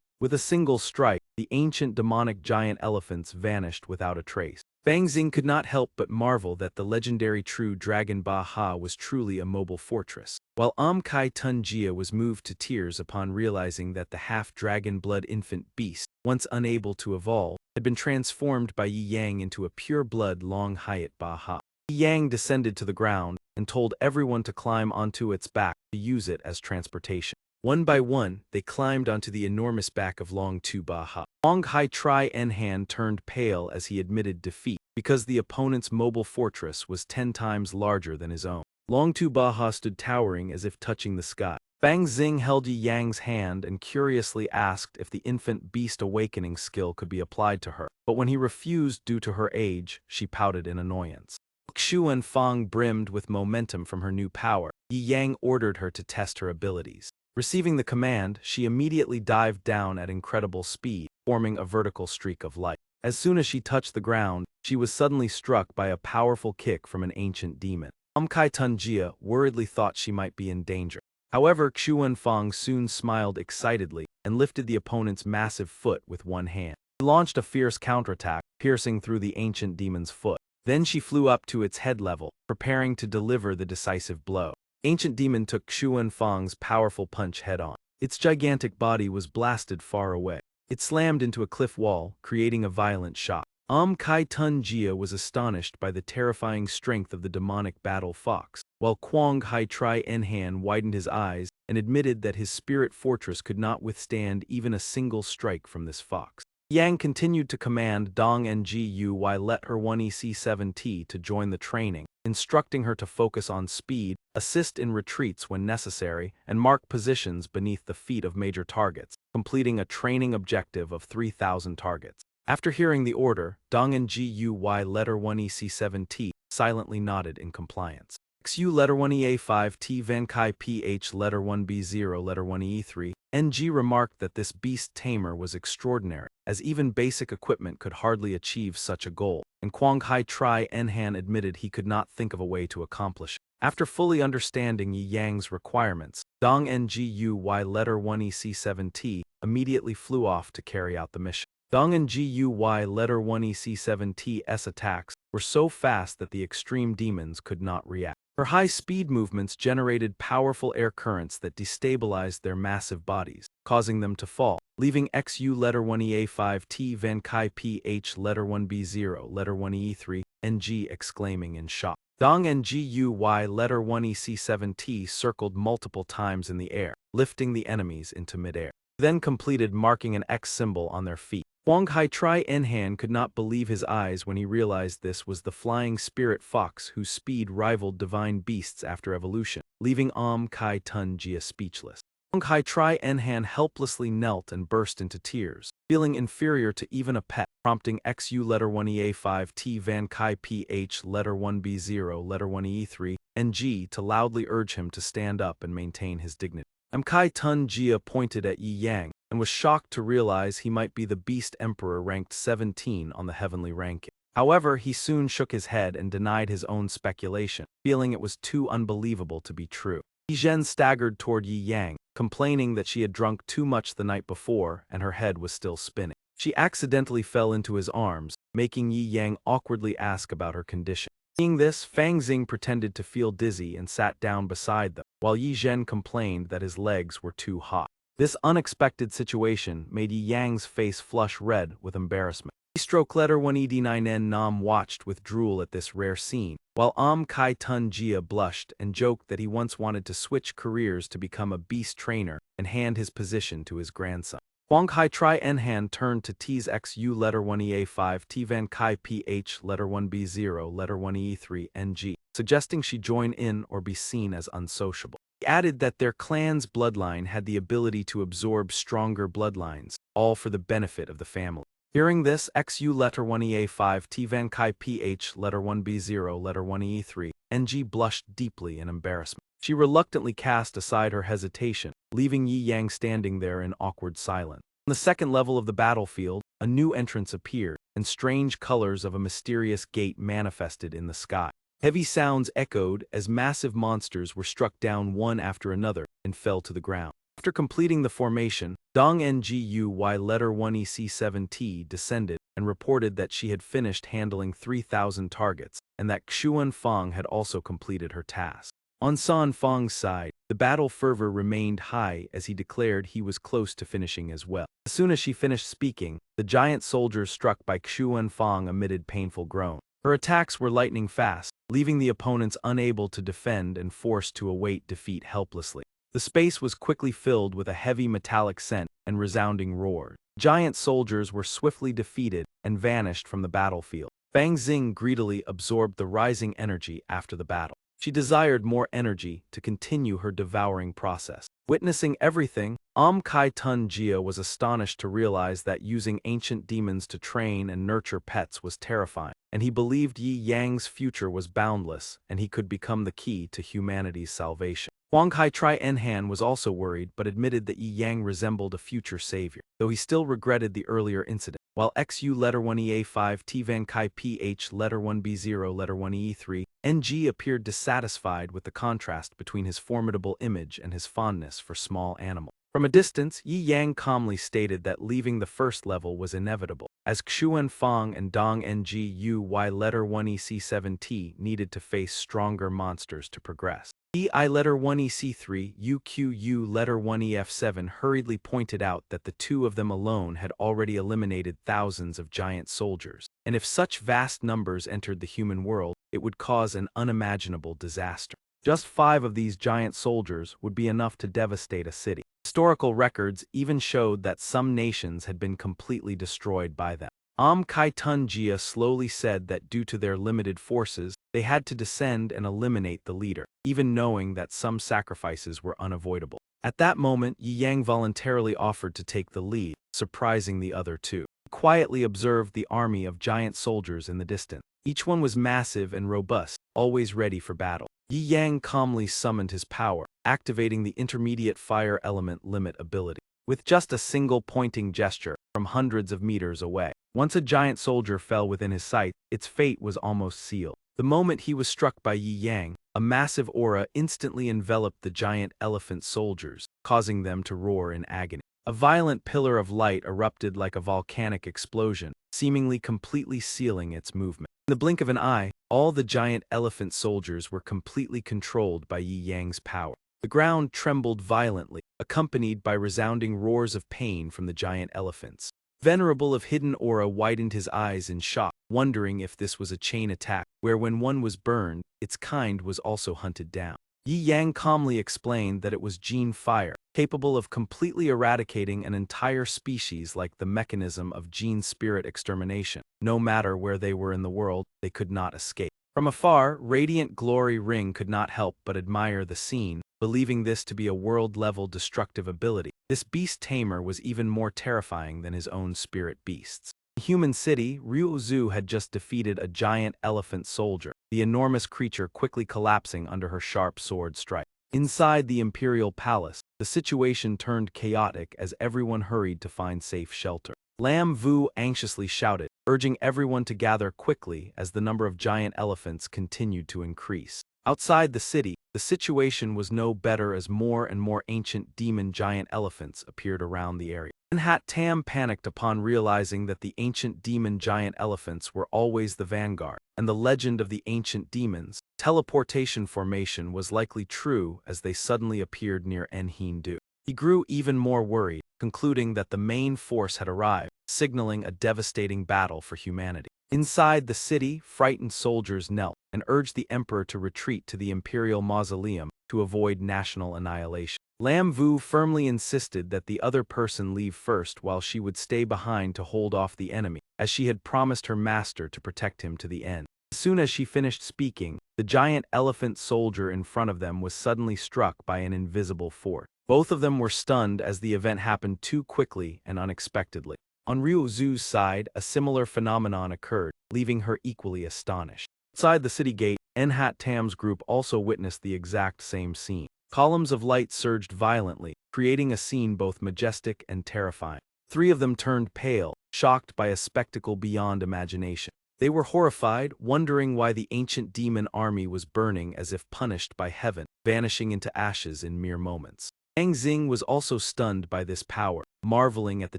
With a single strike, the ancient demonic giant elephants vanished without a trace. Bang Xing could not help but marvel that the legendary true Dragon Baha was truly a mobile fortress, while Kai Tun Jia was moved to tears upon realizing that the half-dragon blood infant beast, once unable to evolve, had been transformed by Yi Yang into a pure-blood Long Hyatt Baha. Yi Yang descended to the ground and told everyone to climb onto its back to use it as transportation. One by one, they climbed onto the enormous back of Long Tu Baha. Long Hai Tri En turned pale as he admitted defeat, because the opponent's mobile fortress was 10 times larger than his own. Long Tu Baha stood towering as if touching the sky. Bang Xing held Yi Yang's hand and curiously asked if the infant beast awakening skill could be applied to her, but when he refused due to her age, she pouted in annoyance. Xu Fang brimmed with momentum from her new power. Yi Yang ordered her to test her abilities. Receiving the command, she immediately dived down at incredible speed, forming a vertical streak of light. As soon as she touched the ground, she was suddenly struck by a powerful kick from an ancient demon. Kai Tun Jia worriedly thought she might be in danger. However, Xu Fang soon smiled excitedly and lifted the opponent's massive foot with one hand. She launched a fierce counterattack, piercing through the ancient demon's foot. Then she flew up to its head level, preparing to deliver the decisive blow. Ancient Demon took Xu Fang's powerful punch head-on. Its gigantic body was blasted far away. It slammed into a cliff wall, creating a violent shock. Kai Tun Jia was astonished by the terrifying strength of the demonic battle fox, while Kwang Hai Tri En widened his eyes and admitted that his spirit fortress could not withstand even a single strike from this fox. Yang continued to command Dong Nguy let her 1EC7T to join the training, instructing her to focus on speed, assist in retreats when necessary, and mark positions beneath the feet of major targets, completing a training objective of 3,000 targets. After hearing the order, Dong and GUY letter 1EC7T silently nodded in compliance. XU letter 1EA5T Van Kai PH letter 1B0 letter 1E3 NG remarked that this beast tamer was extraordinary, as even basic equipment could hardly achieve such a goal, and Kwang Hai Tri Enhan admitted he could not think of a way to accomplish it. After fully understanding Yi Yang's requirements, Dong NGUY letter 1EC7T immediately flew off to carry out the mission. Dong and GUY letter 1EC7T's attacks were so fast that the extreme demons could not react. Her high-speed movements generated powerful air currents that destabilized their massive bodies, causing them to fall, leaving XU letter 1EA5T Van Kai PH letter 1B0 letter 1E3 NG exclaiming in shock. Dong and GUY letter 1EC7T circled multiple times in the air, lifting the enemies into midair. Then completed marking an X symbol on their feet. Kwang Hai Tri Enhan could not believe his eyes when he realized this was the flying spirit fox whose speed rivaled divine beasts after evolution, leaving Kai Tun Jia speechless. Kwang Hai Tri Enhan helplessly knelt and burst into tears, feeling inferior to even a pet, prompting XU letter 1EA5T Van Kai PH letter 1B0 letter 1E3 NG to loudly urge him to stand up and maintain his dignity. Kai Tun Jia pointed at Yi Yang, and was shocked to realize he might be the Beast Emperor ranked 17 on the heavenly ranking. However, he soon shook his head and denied his own speculation, feeling it was too unbelievable to be true. Yi Zhen staggered toward Yi Yang, complaining that she had drunk too much the night before and her head was still spinning. She accidentally fell into his arms, making Yi Yang awkwardly ask about her condition. Seeing this, Fang Xing pretended to feel dizzy and sat down beside them, while Yi Zhen complained that his legs were too hot. This unexpected situation made Yi Yang's face flush red with embarrassment. Stroke letter 1ED9N Nam watched with drool at this rare scene, while Kai Tun Jia blushed and joked that he once wanted to switch careers to become a beast trainer and hand his position to his grandson. Kwang Hai Tri Enhan turned to T's XU letter 1EA5 T Van Kai PH letter 1B0 letter 1E3 NG, suggesting she join in or be seen as unsociable. He added that their clan's bloodline had the ability to absorb stronger bloodlines, all for the benefit of the family. Hearing this, XU letter 1EA5 T Van Kai PH letter 1B0 letter 1E3 NG blushed deeply in embarrassment. She reluctantly cast aside her hesitation, leaving Yi Yang standing there in awkward silence. On the second level of the battlefield, a new entrance appeared, and strange colors of a mysterious gate manifested in the sky. Heavy sounds echoed as massive monsters were struck down one after another and fell to the ground. After completing the formation, Dong Nguy letter 1EC7T descended and reported that she had finished handling 3,000 targets, and that Xuan Fang had also completed her task. On San Fang's side, the battle fervor remained high as he declared he was close to finishing as well. As soon as she finished speaking, the giant soldiers struck by Xuan Fang emitted painful groans. Her attacks were lightning fast, leaving the opponents unable to defend and forced to await defeat helplessly. The space was quickly filled with a heavy metallic scent and resounding roars. Giant soldiers were swiftly defeated and vanished from the battlefield. Fang Xing greedily absorbed the rising energy after the battle. She desired more energy to continue her devouring process. Witnessing everything, Kai Tun Jia was astonished to realize that using ancient demons to train and nurture pets was terrifying, and he believed Yi Yang's future was boundless and he could become the key to humanity's salvation. Kwang Hai Tri Enhan was also worried but admitted that Yi Yang resembled a future savior, though he still regretted the earlier incident. While XU letter 1EA5 T Van Kai PH letter 1B0 letter 1E3 NG appeared dissatisfied with the contrast between his formidable image and his fondness for small animals. From a distance, Yi Yang calmly stated that leaving the first level was inevitable, as Xuan Fang and Dong Nguy letter 1EC7T needed to face stronger monsters to progress. EI letter 1EC3 UQU letter 1EF7 hurriedly pointed out that the two of them alone had already eliminated thousands of giant soldiers, and if such vast numbers entered the human world, it would cause an unimaginable disaster. Just 5 of these giant soldiers would be enough to devastate a city. Historical records even showed that some nations had been completely destroyed by them. Kai Tun Jia slowly said that due to their limited forces, they had to descend and eliminate the leader, even knowing that some sacrifices were unavoidable. At that moment, Yi Yang voluntarily offered to take the lead, surprising the other two. He quietly observed the army of giant soldiers in the distance. Each one was massive and robust, always ready for battle. Yi Yang calmly summoned his power, activating the intermediate fire element limit ability. With just a single pointing gesture, from hundreds of meters away, once a giant soldier fell within his sight, its fate was almost sealed. The moment he was struck by Yi Yang, a massive aura instantly enveloped the giant elephant soldiers, causing them to roar in agony. A violent pillar of light erupted like a volcanic explosion, seemingly completely sealing its movement. In the blink of an eye, all the giant elephant soldiers were completely controlled by Yi Yang's power. The ground trembled violently, accompanied by resounding roars of pain from the giant elephants. Venerable of Hidden Aura widened his eyes in shock, wondering if this was a chain attack, where when one was burned, its kind was also hunted down. Yi Yang calmly explained that it was gene fire, capable of completely eradicating an entire species like the mechanism of gene spirit extermination. No matter where they were in the world, they could not escape. From afar, Radiant Glory Ring could not help but admire the scene, believing this to be a world-level destructive ability. This beast tamer was even more terrifying than his own spirit beasts. In Human City, Ryu Zhu had just defeated a giant elephant soldier, the enormous creature quickly collapsing under her sharp sword strike. Inside the Imperial Palace, the situation turned chaotic as everyone hurried to find safe shelter. Lam Vu anxiously shouted, urging everyone to gather quickly as the number of giant elephants continued to increase. Outside the city, the situation was no better as more and more ancient demon giant elephants appeared around the area. Manhat Tam panicked upon realizing that the ancient demon giant elephants were always the vanguard, and the legend of the ancient demons, teleportation formation, was likely true as they suddenly appeared near Enhindu. He grew even more worried, concluding that the main force had arrived, signaling a devastating battle for humanity. Inside the city, frightened soldiers knelt and urged the emperor to retreat to the imperial mausoleum to avoid national annihilation. Lam Vu firmly insisted that the other person leave first while she would stay behind to hold off the enemy, as she had promised her master to protect him to the end. As soon as she finished speaking, the giant elephant soldier in front of them was suddenly struck by an invisible force. Both of them were stunned as the event happened too quickly and unexpectedly. On Ryu Zhu's side, a similar phenomenon occurred, leaving her equally astonished. Outside the city gate, Enhat Tam's group also witnessed the exact same scene. Columns of light surged violently, creating a scene both majestic and terrifying. Three of them turned pale, shocked by a spectacle beyond imagination. They were horrified, wondering why the ancient demon army was burning as if punished by heaven, vanishing into ashes in mere moments. Yang Xing was also stunned by this power, marveling at the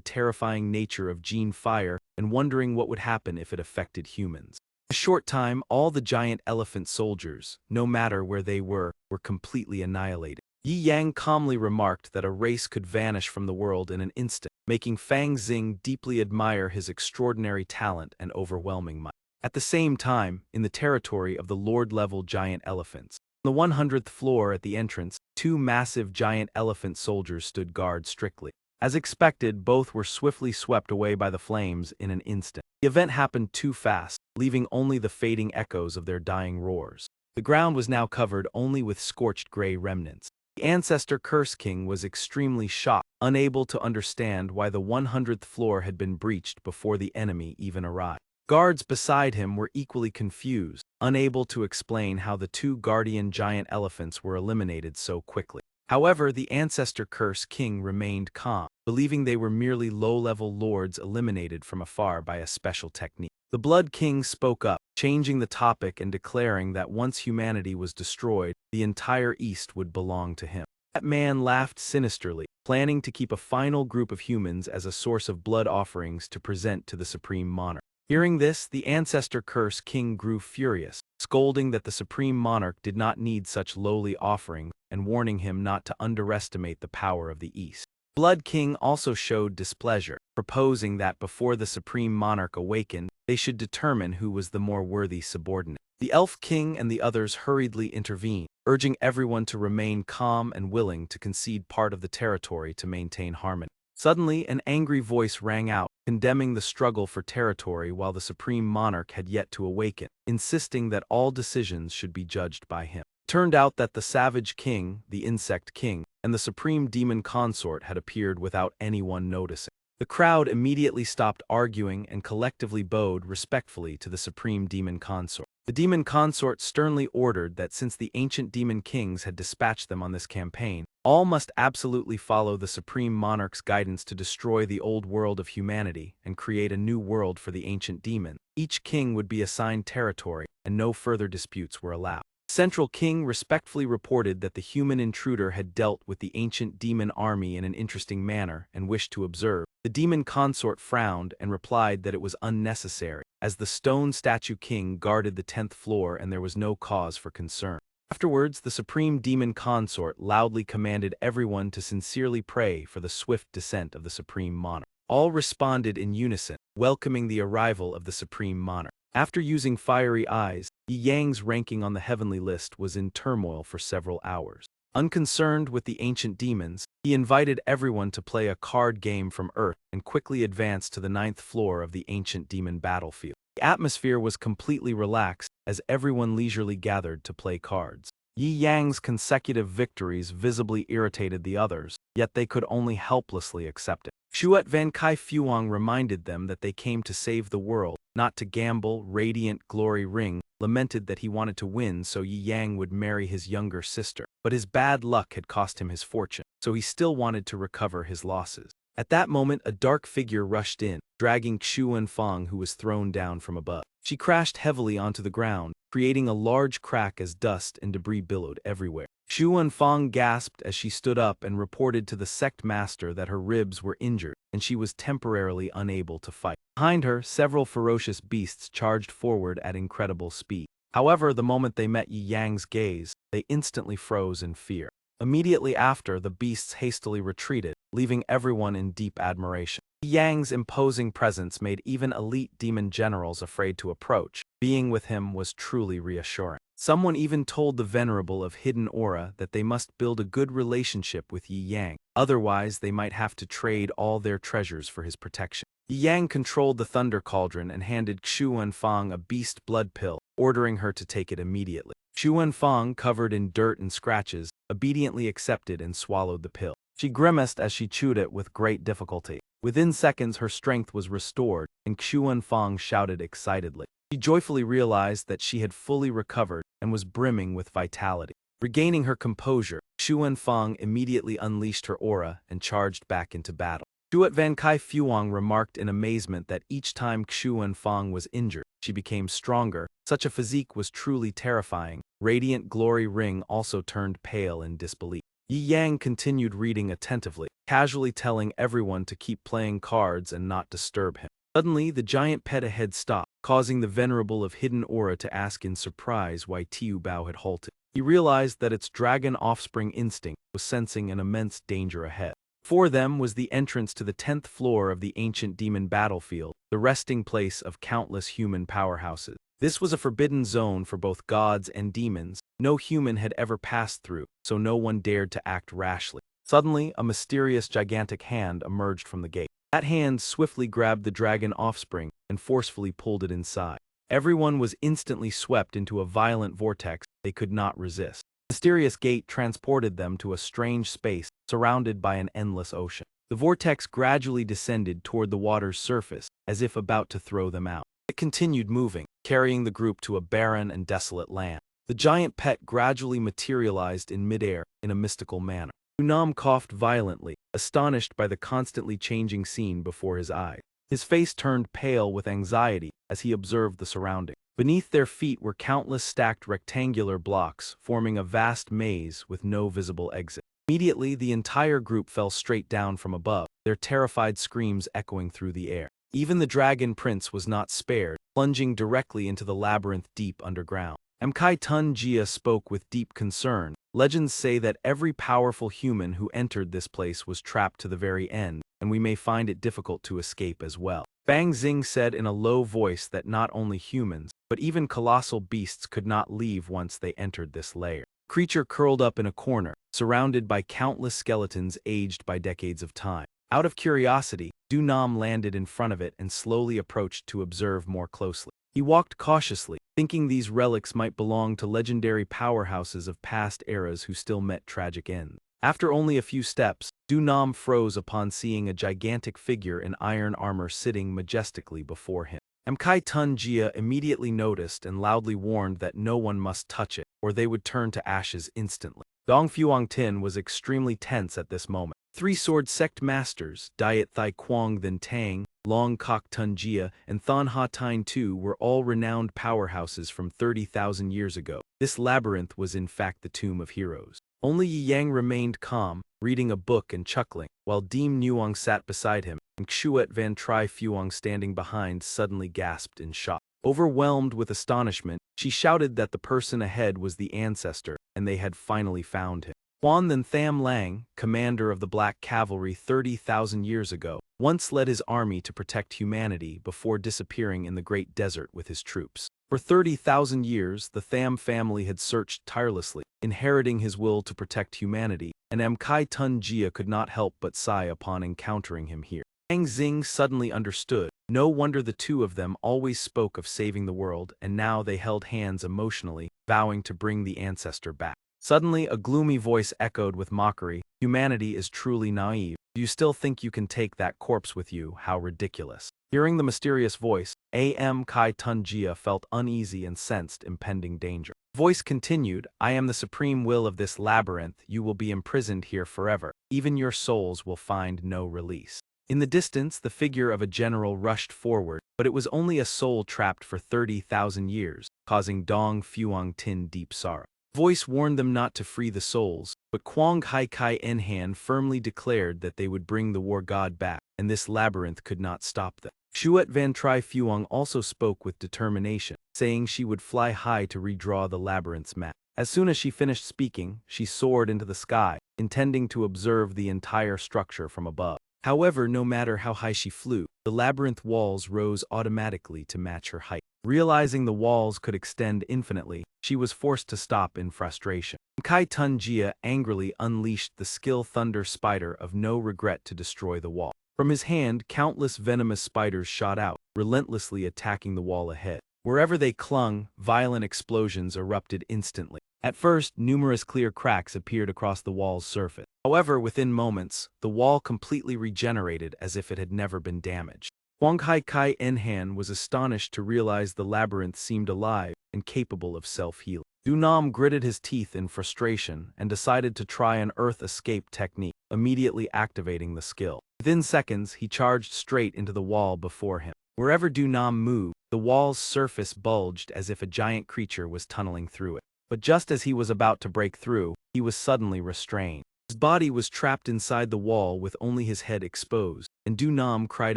terrifying nature of gene fire and wondering what would happen if it affected humans. In a short time, all the giant elephant soldiers, no matter where they were completely annihilated. Yi Yang calmly remarked that a race could vanish from the world in an instant, making Fang Xing deeply admire his extraordinary talent and overwhelming might. At the same time, in the territory of the Lord-level giant elephants, on the 100th floor at the entrance, two massive giant elephant soldiers stood guard strictly. As expected, both were swiftly swept away by the flames in an instant. The event happened too fast, leaving only the fading echoes of their dying roars. The ground was now covered only with scorched gray remnants. The Ancestor Curse King was extremely shocked, unable to understand why the 100th floor had been breached before the enemy even arrived. Guards beside him were equally confused, unable to explain how the two guardian giant elephants were eliminated so quickly. However, the Ancestor Curse King remained calm, believing they were merely low-level lords eliminated from afar by a special technique. The Blood King spoke up, changing the topic and declaring that once humanity was destroyed, the entire East would belong to him. That man laughed sinisterly, planning to keep a final group of humans as a source of blood offerings to present to the Supreme Monarch. Hearing this, the Ancestor Curse King grew furious, scolding that the Supreme Monarch did not need such lowly offerings and warning him not to underestimate the power of the East. Blood King also showed displeasure, proposing that before the Supreme Monarch awakened, they should determine who was the more worthy subordinate. The Elf King and the others hurriedly intervened, urging everyone to remain calm and willing to concede part of the territory to maintain harmony. Suddenly, an angry voice rang out, condemning the struggle for territory while the supreme monarch had yet to awaken, insisting that all decisions should be judged by him. It turned out that the savage king, the insect king, and the supreme demon consort had appeared without anyone noticing. The crowd immediately stopped arguing and collectively bowed respectfully to the supreme demon consort. The demon consort sternly ordered that since the ancient demon kings had dispatched them on this campaign, all must absolutely follow the supreme monarch's guidance to destroy the old world of humanity and create a new world for the ancient demon. Each king would be assigned territory, and no further disputes were allowed. Central King respectfully reported that the human intruder had dealt with the ancient demon army in an interesting manner and wished to observe. The demon consort frowned and replied that it was unnecessary, as the stone statue king guarded the 10th floor and there was no cause for concern. Afterwards, the supreme demon consort loudly commanded everyone to sincerely pray for the swift descent of the supreme monarch. All responded in unison, welcoming the arrival of the supreme monarch. After using fiery eyes, Yi Yang's ranking on the heavenly list was in turmoil for several hours. Unconcerned with the ancient demons, he invited everyone to play a card game from Earth and quickly advanced to the 9th floor of the ancient demon battlefield. The atmosphere was completely relaxed as everyone leisurely gathered to play cards. Yi Yang's consecutive victories visibly irritated the others, yet they could only helplessly accept it. Shuat Van Kai Fuang reminded them that they came to save the world, not to gamble. Radiant Glory Ring lamented that he wanted to win so Yi Yang would marry his younger sister, but his bad luck had cost him his fortune, so he still wanted to recover his losses. At that moment, a dark figure rushed in, dragging Xu Wenfang, who was thrown down from above. She crashed heavily onto the ground, creating a large crack as dust and debris billowed everywhere. Xu Wenfang gasped as she stood up and reported to the sect master that her ribs were injured, and she was temporarily unable to fight. Behind her, several ferocious beasts charged forward at incredible speed. However, the moment they met Yi Yang's gaze, they instantly froze in fear. Immediately after, the beasts hastily retreated, leaving everyone in deep admiration. Yi Yang's imposing presence made even elite demon generals afraid to approach. Being with him was truly reassuring. Someone even told the Venerable of Hidden Aura that they must build a good relationship with Yi Yang, otherwise they might have to trade all their treasures for his protection. Yi Yang controlled the Thunder Cauldron and handed Xu Wenfang a beast blood pill, ordering her to take it immediately. Xu Wenfang, covered in dirt and scratches, obediently accepted and swallowed the pill. She grimaced as she chewed it with great difficulty. Within seconds her strength was restored, and Xu Wenfang shouted excitedly. She joyfully realized that she had fully recovered and was brimming with vitality. Regaining her composure, Xu Wenfang immediately unleashed her aura and charged back into battle. Shuat Van Kai Fuang remarked in amazement that each time Xu Wenfang was injured, she became stronger. Such a physique was truly terrifying. Radiant Glory Ring also turned pale in disbelief. Yi Yang continued reading attentively, casually telling everyone to keep playing cards and not disturb him. Suddenly, the giant pet ahead stopped, causing the Venerable of Hidden Aura to ask in surprise why Tiu Bao had halted. He realized that its dragon offspring instinct was sensing an immense danger ahead. Before them was the entrance to the 10th floor of the ancient demon battlefield, the resting place of countless human powerhouses. This was a forbidden zone for both gods and demons. No human had ever passed through, so no one dared to act rashly. Suddenly, a mysterious gigantic hand emerged from the gate. That hand swiftly grabbed the dragon offspring and forcefully pulled it inside. Everyone was instantly swept into a violent vortex they could not resist. The mysterious gate transported them to a strange space surrounded by an endless ocean. The vortex gradually descended toward the water's surface, as if about to throw them out. It continued moving, carrying the group to a barren and desolate land. The giant pet gradually materialized in midair in a mystical manner. Unam coughed violently, astonished by the constantly changing scene before his eyes. His face turned pale with anxiety as he observed the surroundings. Beneath their feet were countless stacked rectangular blocks, forming a vast maze with no visible exit. Immediately, the entire group fell straight down from above, their terrified screams echoing through the air. Even the Dragon Prince was not spared, plunging directly into the labyrinth deep underground. Mkai Tun Jia spoke with deep concern. Legends say that every powerful human who entered this place was trapped to the very end, and we may find it difficult to escape as well. Bang Xing said in a low voice that not only humans, but even colossal beasts could not leave once they entered this lair. Creature curled up in a corner, surrounded by countless skeletons aged by decades of time. Out of curiosity, Nam landed in front of it and slowly approached to observe more closely. He walked cautiously, thinking these relics might belong to legendary powerhouses of past eras who still met tragic ends. After only a few steps, Nam froze upon seeing a gigantic figure in iron armor sitting majestically before him. Mkai Tun Jia immediately noticed and loudly warned that no one must touch it, or they would turn to ashes instantly. Dong Fuang Tin was extremely tense at this moment. Three sword sect masters, Diet Thai Quang Then Tang, Long Kok Tun Jia, and Thon Ha Tine Tu were all renowned powerhouses from 30,000 years ago. This labyrinth was in fact the tomb of heroes. Only Yi Yang remained calm, reading a book and chuckling, while Deem Nuong sat beside him, and Xuet Van Tri Fuang standing behind suddenly gasped in shock. Overwhelmed with astonishment, she shouted that the person ahead was the ancestor, and they had finally found him. Quan Then Tham Lang, commander of the Black Cavalry 30,000 years ago, once led his army to protect humanity before disappearing in the Great Desert with his troops. For 30,000 years, the Tham family had searched tirelessly, inheriting his will to protect humanity, and Mkai Tun Jia could not help but sigh upon encountering him here. Wang Xing suddenly understood. No wonder the two of them always spoke of saving the world, and now they held hands emotionally, vowing to bring the ancestor back. Suddenly, a gloomy voice echoed with mockery, "Humanity is truly naive. Do you still think you can take that corpse with you? How ridiculous." Hearing the mysterious voice, A.M. Kai Tun Jia felt uneasy and sensed impending danger. The voice continued, "I am the supreme will of this labyrinth. You will be imprisoned here forever. Even your souls will find no release." In the distance, the figure of a general rushed forward, but it was only a soul trapped for 30,000 years, causing Dong Fuang Tin deep sorrow. Voice warned them not to free the souls, but Quang Hai Kai Enhan firmly declared that they would bring the war god back, and this labyrinth could not stop them. Xuet Van Tri Fuang also spoke with determination, saying she would fly high to redraw the labyrinth's map. As soon as she finished speaking, she soared into the sky, intending to observe the entire structure from above. However, no matter how high she flew, the labyrinth walls rose automatically to match her height. Realizing the walls could extend infinitely, she was forced to stop in frustration. Kai Tun Jia angrily unleashed the skill Thunder Spider of no regret to destroy the wall. From his hand, countless venomous spiders shot out, relentlessly attacking the wall ahead. Wherever they clung, violent explosions erupted instantly. At first, numerous clear cracks appeared across the wall's surface. However, within moments, the wall completely regenerated as if it had never been damaged. Huang Hai Kai Enhan was astonished to realize the labyrinth seemed alive and capable of self-healing. Nam gritted his teeth in frustration and decided to try an earth escape technique, immediately activating the skill. Within seconds, he charged straight into the wall before him. Wherever Nam moved, the wall's surface bulged as if a giant creature was tunneling through it. But just as he was about to break through, he was suddenly restrained. His body was trapped inside the wall with only his head exposed, and Nam cried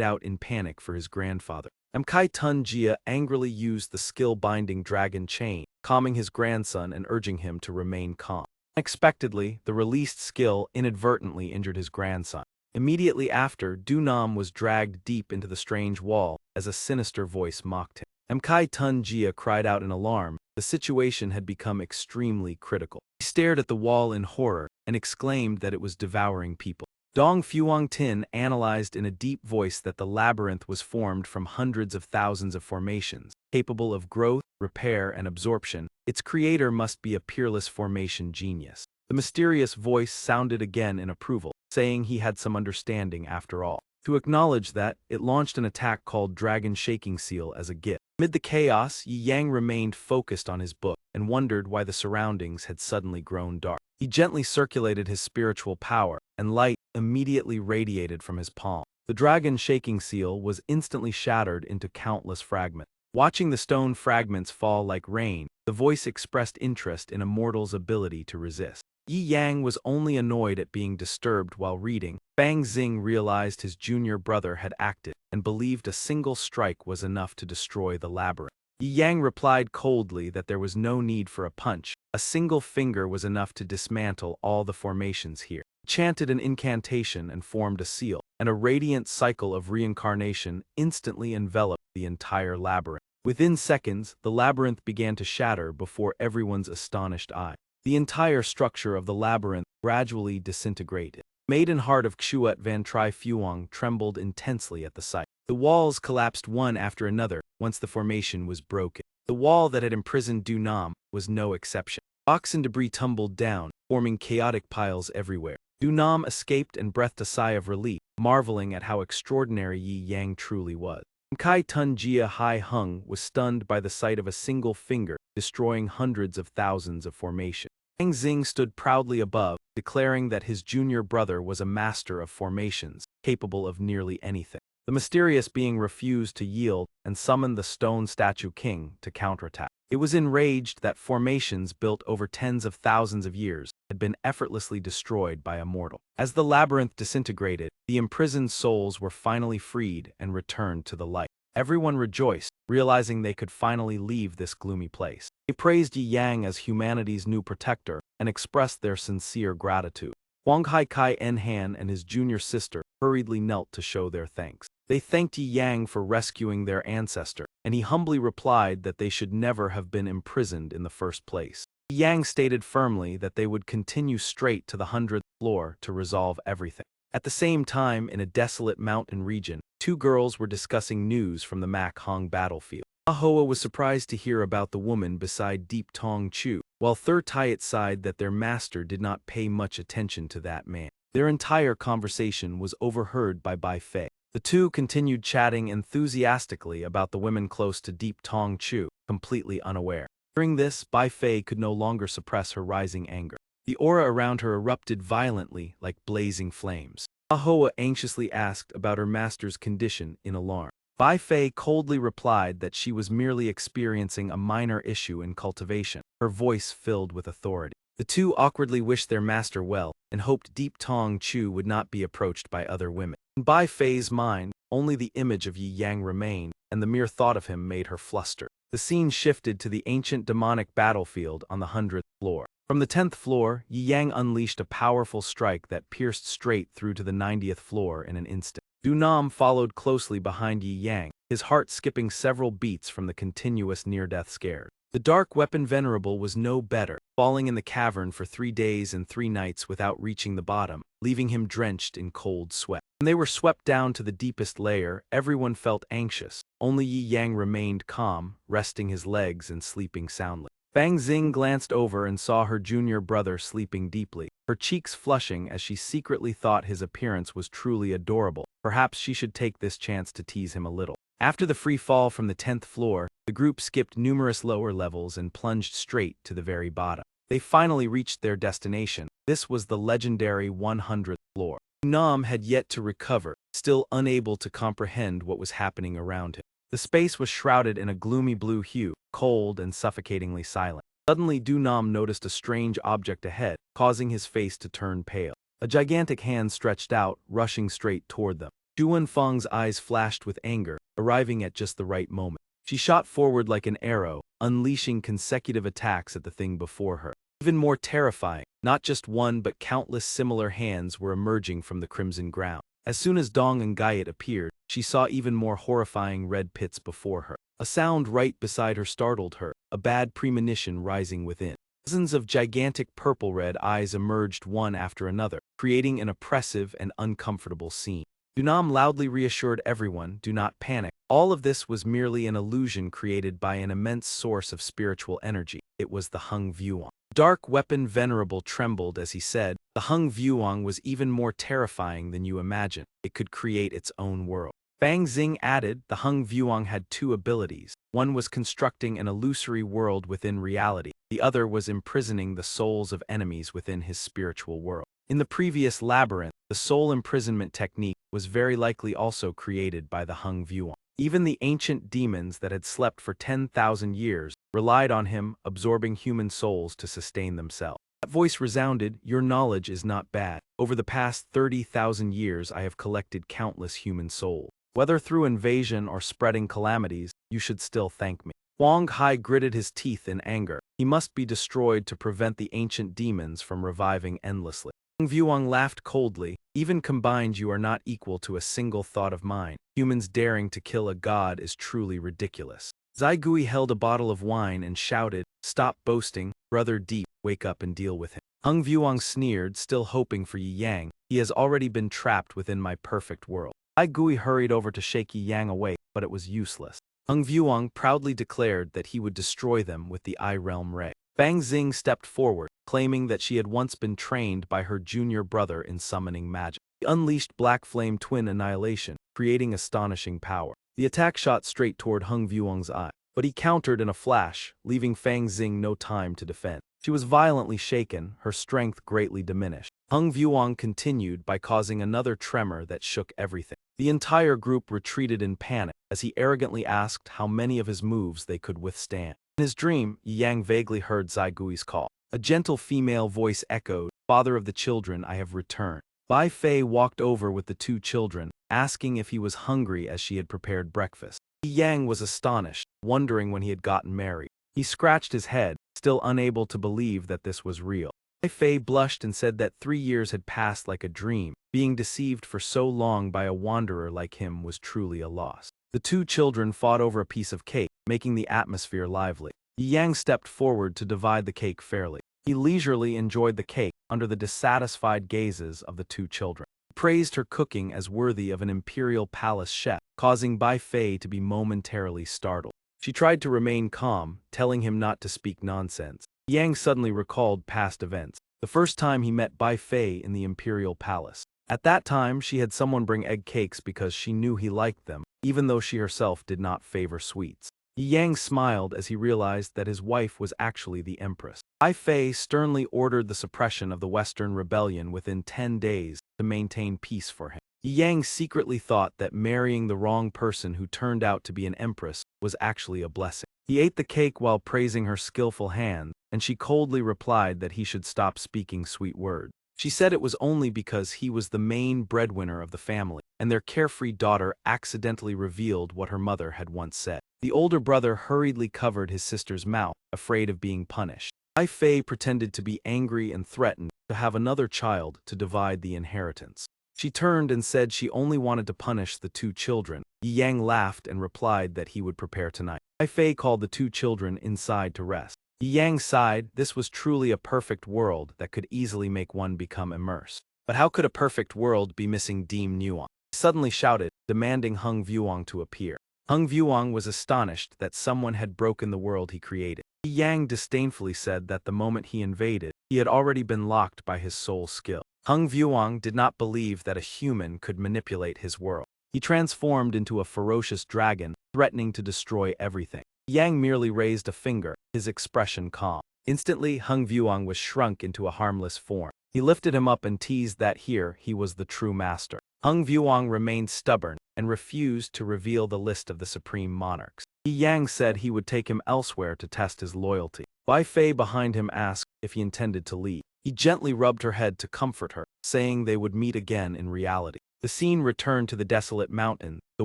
out in panic for his grandfather. Mkai Tun Jia angrily used the skill-binding dragon chain, calming his grandson and urging him to remain calm. Unexpectedly, the released skill inadvertently injured his grandson. Immediately after, Nam was dragged deep into the strange wall as a sinister voice mocked him. Mkai Tun Jia cried out in alarm. The situation had become extremely critical. He stared at the wall in horror and exclaimed that it was devouring people. Dong Fuang Tin analyzed in a deep voice that the labyrinth was formed from hundreds of thousands of formations, capable of growth, repair, and absorption. Its creator must be a peerless formation genius. The mysterious voice sounded again in approval, saying he had some understanding after all. To acknowledge that, it launched an attack called Dragon Shaking Seal as a gift. Amid the chaos, Yi Yang remained focused on his book and wondered why the surroundings had suddenly grown dark. He gently circulated his spiritual power, and light immediately radiated from his palm. The Dragon Shaking Seal was instantly shattered into countless fragments. Watching the stone fragments fall like rain, the voice expressed interest in a mortal's ability to resist. Yi Yang was only annoyed at being disturbed while reading. Bang Xing realized his junior brother had acted and believed a single strike was enough to destroy the labyrinth. Yi Yang replied coldly that there was no need for a punch. A single finger was enough to dismantle all the formations here. He chanted an incantation and formed a seal, and a radiant cycle of reincarnation instantly enveloped the entire labyrinth. Within seconds, the labyrinth began to shatter before everyone's astonished eye. The entire structure of the labyrinth gradually disintegrated, Maiden heart of Xuet Van Tri Phuong trembled intensely at the sight. The walls collapsed one after another once the formation was broken. The wall that had imprisoned Du Nam was no exception. Rocks and debris tumbled down, forming chaotic piles everywhere. Du Nam escaped and breathed a sigh of relief, marveling at how extraordinary Yi Yang truly was. Kai Tun Jia Hai Hung was stunned by the sight of a single finger, destroying hundreds of thousands of formations. Wang Xing stood proudly above, declaring that his junior brother was a master of formations, capable of nearly anything. The mysterious being refused to yield and summoned the stone statue king to counterattack. It was enraged that formations built over tens of thousands of years had been effortlessly destroyed by a mortal. As the labyrinth disintegrated, the imprisoned souls were finally freed and returned to the light. Everyone rejoiced, realizing they could finally leave this gloomy place. They praised Yi Yang as humanity's new protector and expressed their sincere gratitude. Huang Hai Kai En Han and his junior sister hurriedly knelt to show their thanks. They thanked Yi Yang for rescuing their ancestor, and he humbly replied that they should never have been imprisoned in the first place. Yi Yang stated firmly that they would continue straight to the 100th floor to resolve everything. At the same time, in a desolate mountain region, two girls were discussing news from the Mak Hong battlefield. Ahoa was surprised to hear about the woman beside Deep Tong Chu, while Thur Tiat sighed that their master did not pay much attention to that man. Their entire conversation was overheard by Bai Fei. The two continued chatting enthusiastically about the women close to Deep Tong Chu, completely unaware. During this, Bai Fei could no longer suppress her rising anger. The aura around her erupted violently like blazing flames. Ahoa anxiously asked about her master's condition in alarm. Bai Fei coldly replied that she was merely experiencing a minor issue in cultivation, her voice filled with authority. The two awkwardly wished their master well and hoped Deep Tong Chu would not be approached by other women. In Bai Fei's mind, only the image of Yi Yang remained, and the mere thought of him made her fluster. The scene shifted to the ancient demonic battlefield on the 100th floor. From the 10th floor, Yi Yang unleashed a powerful strike that pierced straight through to the 90th floor in an instant. Du Nam followed closely behind Yi Yang, his heart skipping several beats from the continuous near-death scares. The dark weapon venerable was no better, falling in the cavern for 3 days and 3 nights without reaching the bottom, leaving him drenched in cold sweat. When they were swept down to the deepest layer, everyone felt anxious. Only Yi Yang remained calm, resting his legs and sleeping soundly. Fang Xing glanced over and saw her junior brother sleeping deeply, her cheeks flushing as she secretly thought his appearance was truly adorable. Perhaps she should take this chance to tease him a little. After the free fall from the 10th floor, the group skipped numerous lower levels and plunged straight to the very bottom. They finally reached their destination. This was the legendary 100th floor. Nam had yet to recover, still unable to comprehend what was happening around him. The space was shrouded in a gloomy blue hue, cold and suffocatingly silent. Suddenly Du Nam noticed a strange object ahead, causing his face to turn pale. A gigantic hand stretched out, rushing straight toward them. Juan Feng's eyes flashed with anger, arriving at just the right moment. She shot forward like an arrow, unleashing consecutive attacks at the thing before her. Even more terrifying, not just one but countless similar hands were emerging from the crimson ground. As soon as Dong and Gaiet appeared, she saw even more horrifying red pits before her. A sound right beside her startled her, a bad premonition rising within. Dozens of gigantic purple-red eyes emerged one after another, creating an oppressive and uncomfortable scene. Du Nam loudly reassured everyone, do not panic. All of this was merely an illusion created by an immense source of spiritual energy. It was the Hung Vuong. Dark weapon venerable trembled as he said, the Hung Vuong was even more terrifying than you imagine. It could create its own world. Fang Xing added, the Hung Vuong had 2 abilities. One was constructing an illusory world within reality. The other was imprisoning the souls of enemies within his spiritual world. In the previous labyrinth, the soul imprisonment technique was very likely also created by the Hung Vuong. Even the ancient demons that had slept for 10,000 years relied on him, absorbing human souls to sustain themselves. That voice resounded, your knowledge is not bad. Over the past 30,000 years I have collected countless human souls. Whether through invasion or spreading calamities, you should still thank me. Huang Hai gritted his teeth in anger. He must be destroyed to prevent the ancient demons from reviving endlessly. Hung Vuong laughed coldly. Even combined you are not equal to a single thought of mine. Humans daring to kill a god is truly ridiculous. Zai Gui held a bottle of wine and shouted, "Stop boasting, brother Deep, wake up and deal with him." Hung Vuong sneered, still hoping for Yi Yang. "He has already been trapped within my perfect world." Zai Gui hurried over to shake Yi Yang awake, but it was useless. Hung Vuong proudly declared that he would destroy them with the Eye Realm Ray. Bang Xing stepped forward, claiming that she had once been trained by her junior brother in summoning magic. He unleashed Black Flame Twin Annihilation, creating astonishing power. The attack shot straight toward Hung Vuong's eye, but he countered in a flash, leaving Fang Xing no time to defend. She was violently shaken, her strength greatly diminished. Hung Vuong continued by causing another tremor that shook everything. The entire group retreated in panic as he arrogantly asked how many of his moves they could withstand. In his dream, Yi Yang vaguely heard Zai Gui's call. A gentle female voice echoed, "Father of the children, I have returned." Bai Fei walked over with the two children, asking if he was hungry as she had prepared breakfast. Yi Yang was astonished, wondering when he had gotten married. He scratched his head, still unable to believe that this was real. Bai Fei blushed and said that 3 years had passed like a dream. Being deceived for so long by a wanderer like him was truly a loss. The two children fought over a piece of cake, making the atmosphere lively. Yi Yang stepped forward to divide the cake fairly. He leisurely enjoyed the cake under the dissatisfied gazes of the two children. He praised her cooking as worthy of an imperial palace chef, causing Bai Fei to be momentarily startled. She tried to remain calm, telling him not to speak nonsense. Yang suddenly recalled past events, the first time he met Bai Fei in the imperial palace. At that time, she had someone bring egg cakes because she knew he liked them, even though she herself did not favor sweets. Yi Yang smiled as he realized that his wife was actually the empress. Bai Fei sternly ordered the suppression of the Western Rebellion within 10 days to maintain peace for him. Yi Yang secretly thought that marrying the wrong person who turned out to be an empress was actually a blessing. He ate the cake while praising her skillful hands, and she coldly replied that he should stop speaking sweet words. She said it was only because he was the main breadwinner of the family, and their carefree daughter accidentally revealed what her mother had once said. The older brother hurriedly covered his sister's mouth, afraid of being punished. Bai Fei pretended to be angry and threatened to have another child to divide the inheritance. She turned and said she only wanted to punish the two children. Yi Yang laughed and replied that he would prepare tonight. Bai Fei called the two children inside to rest. Yi Yang sighed. This was truly a perfect world that could easily make one become immersed. But how could a perfect world be missing deep nuance? He suddenly shouted, demanding Hung Vuong to appear. Hung Vuong was astonished that someone had broken the world he created. Yi Yang disdainfully said that the moment he invaded, he had already been locked by his soul skill. Hung Vuong did not believe that a human could manipulate his world. He transformed into a ferocious dragon, threatening to destroy everything. Yang merely raised a finger, his expression calm. Instantly, Hung Vuong was shrunk into a harmless form. He lifted him up and teased that here he was the true master. Hung Vuong remained stubborn and refused to reveal the list of the supreme monarchs. Yi Yang said he would take him elsewhere to test his loyalty. Bai Fei behind him asked if he intended to leave. He gently rubbed her head to comfort her, saying they would meet again in reality. The scene returned to the desolate mountain, the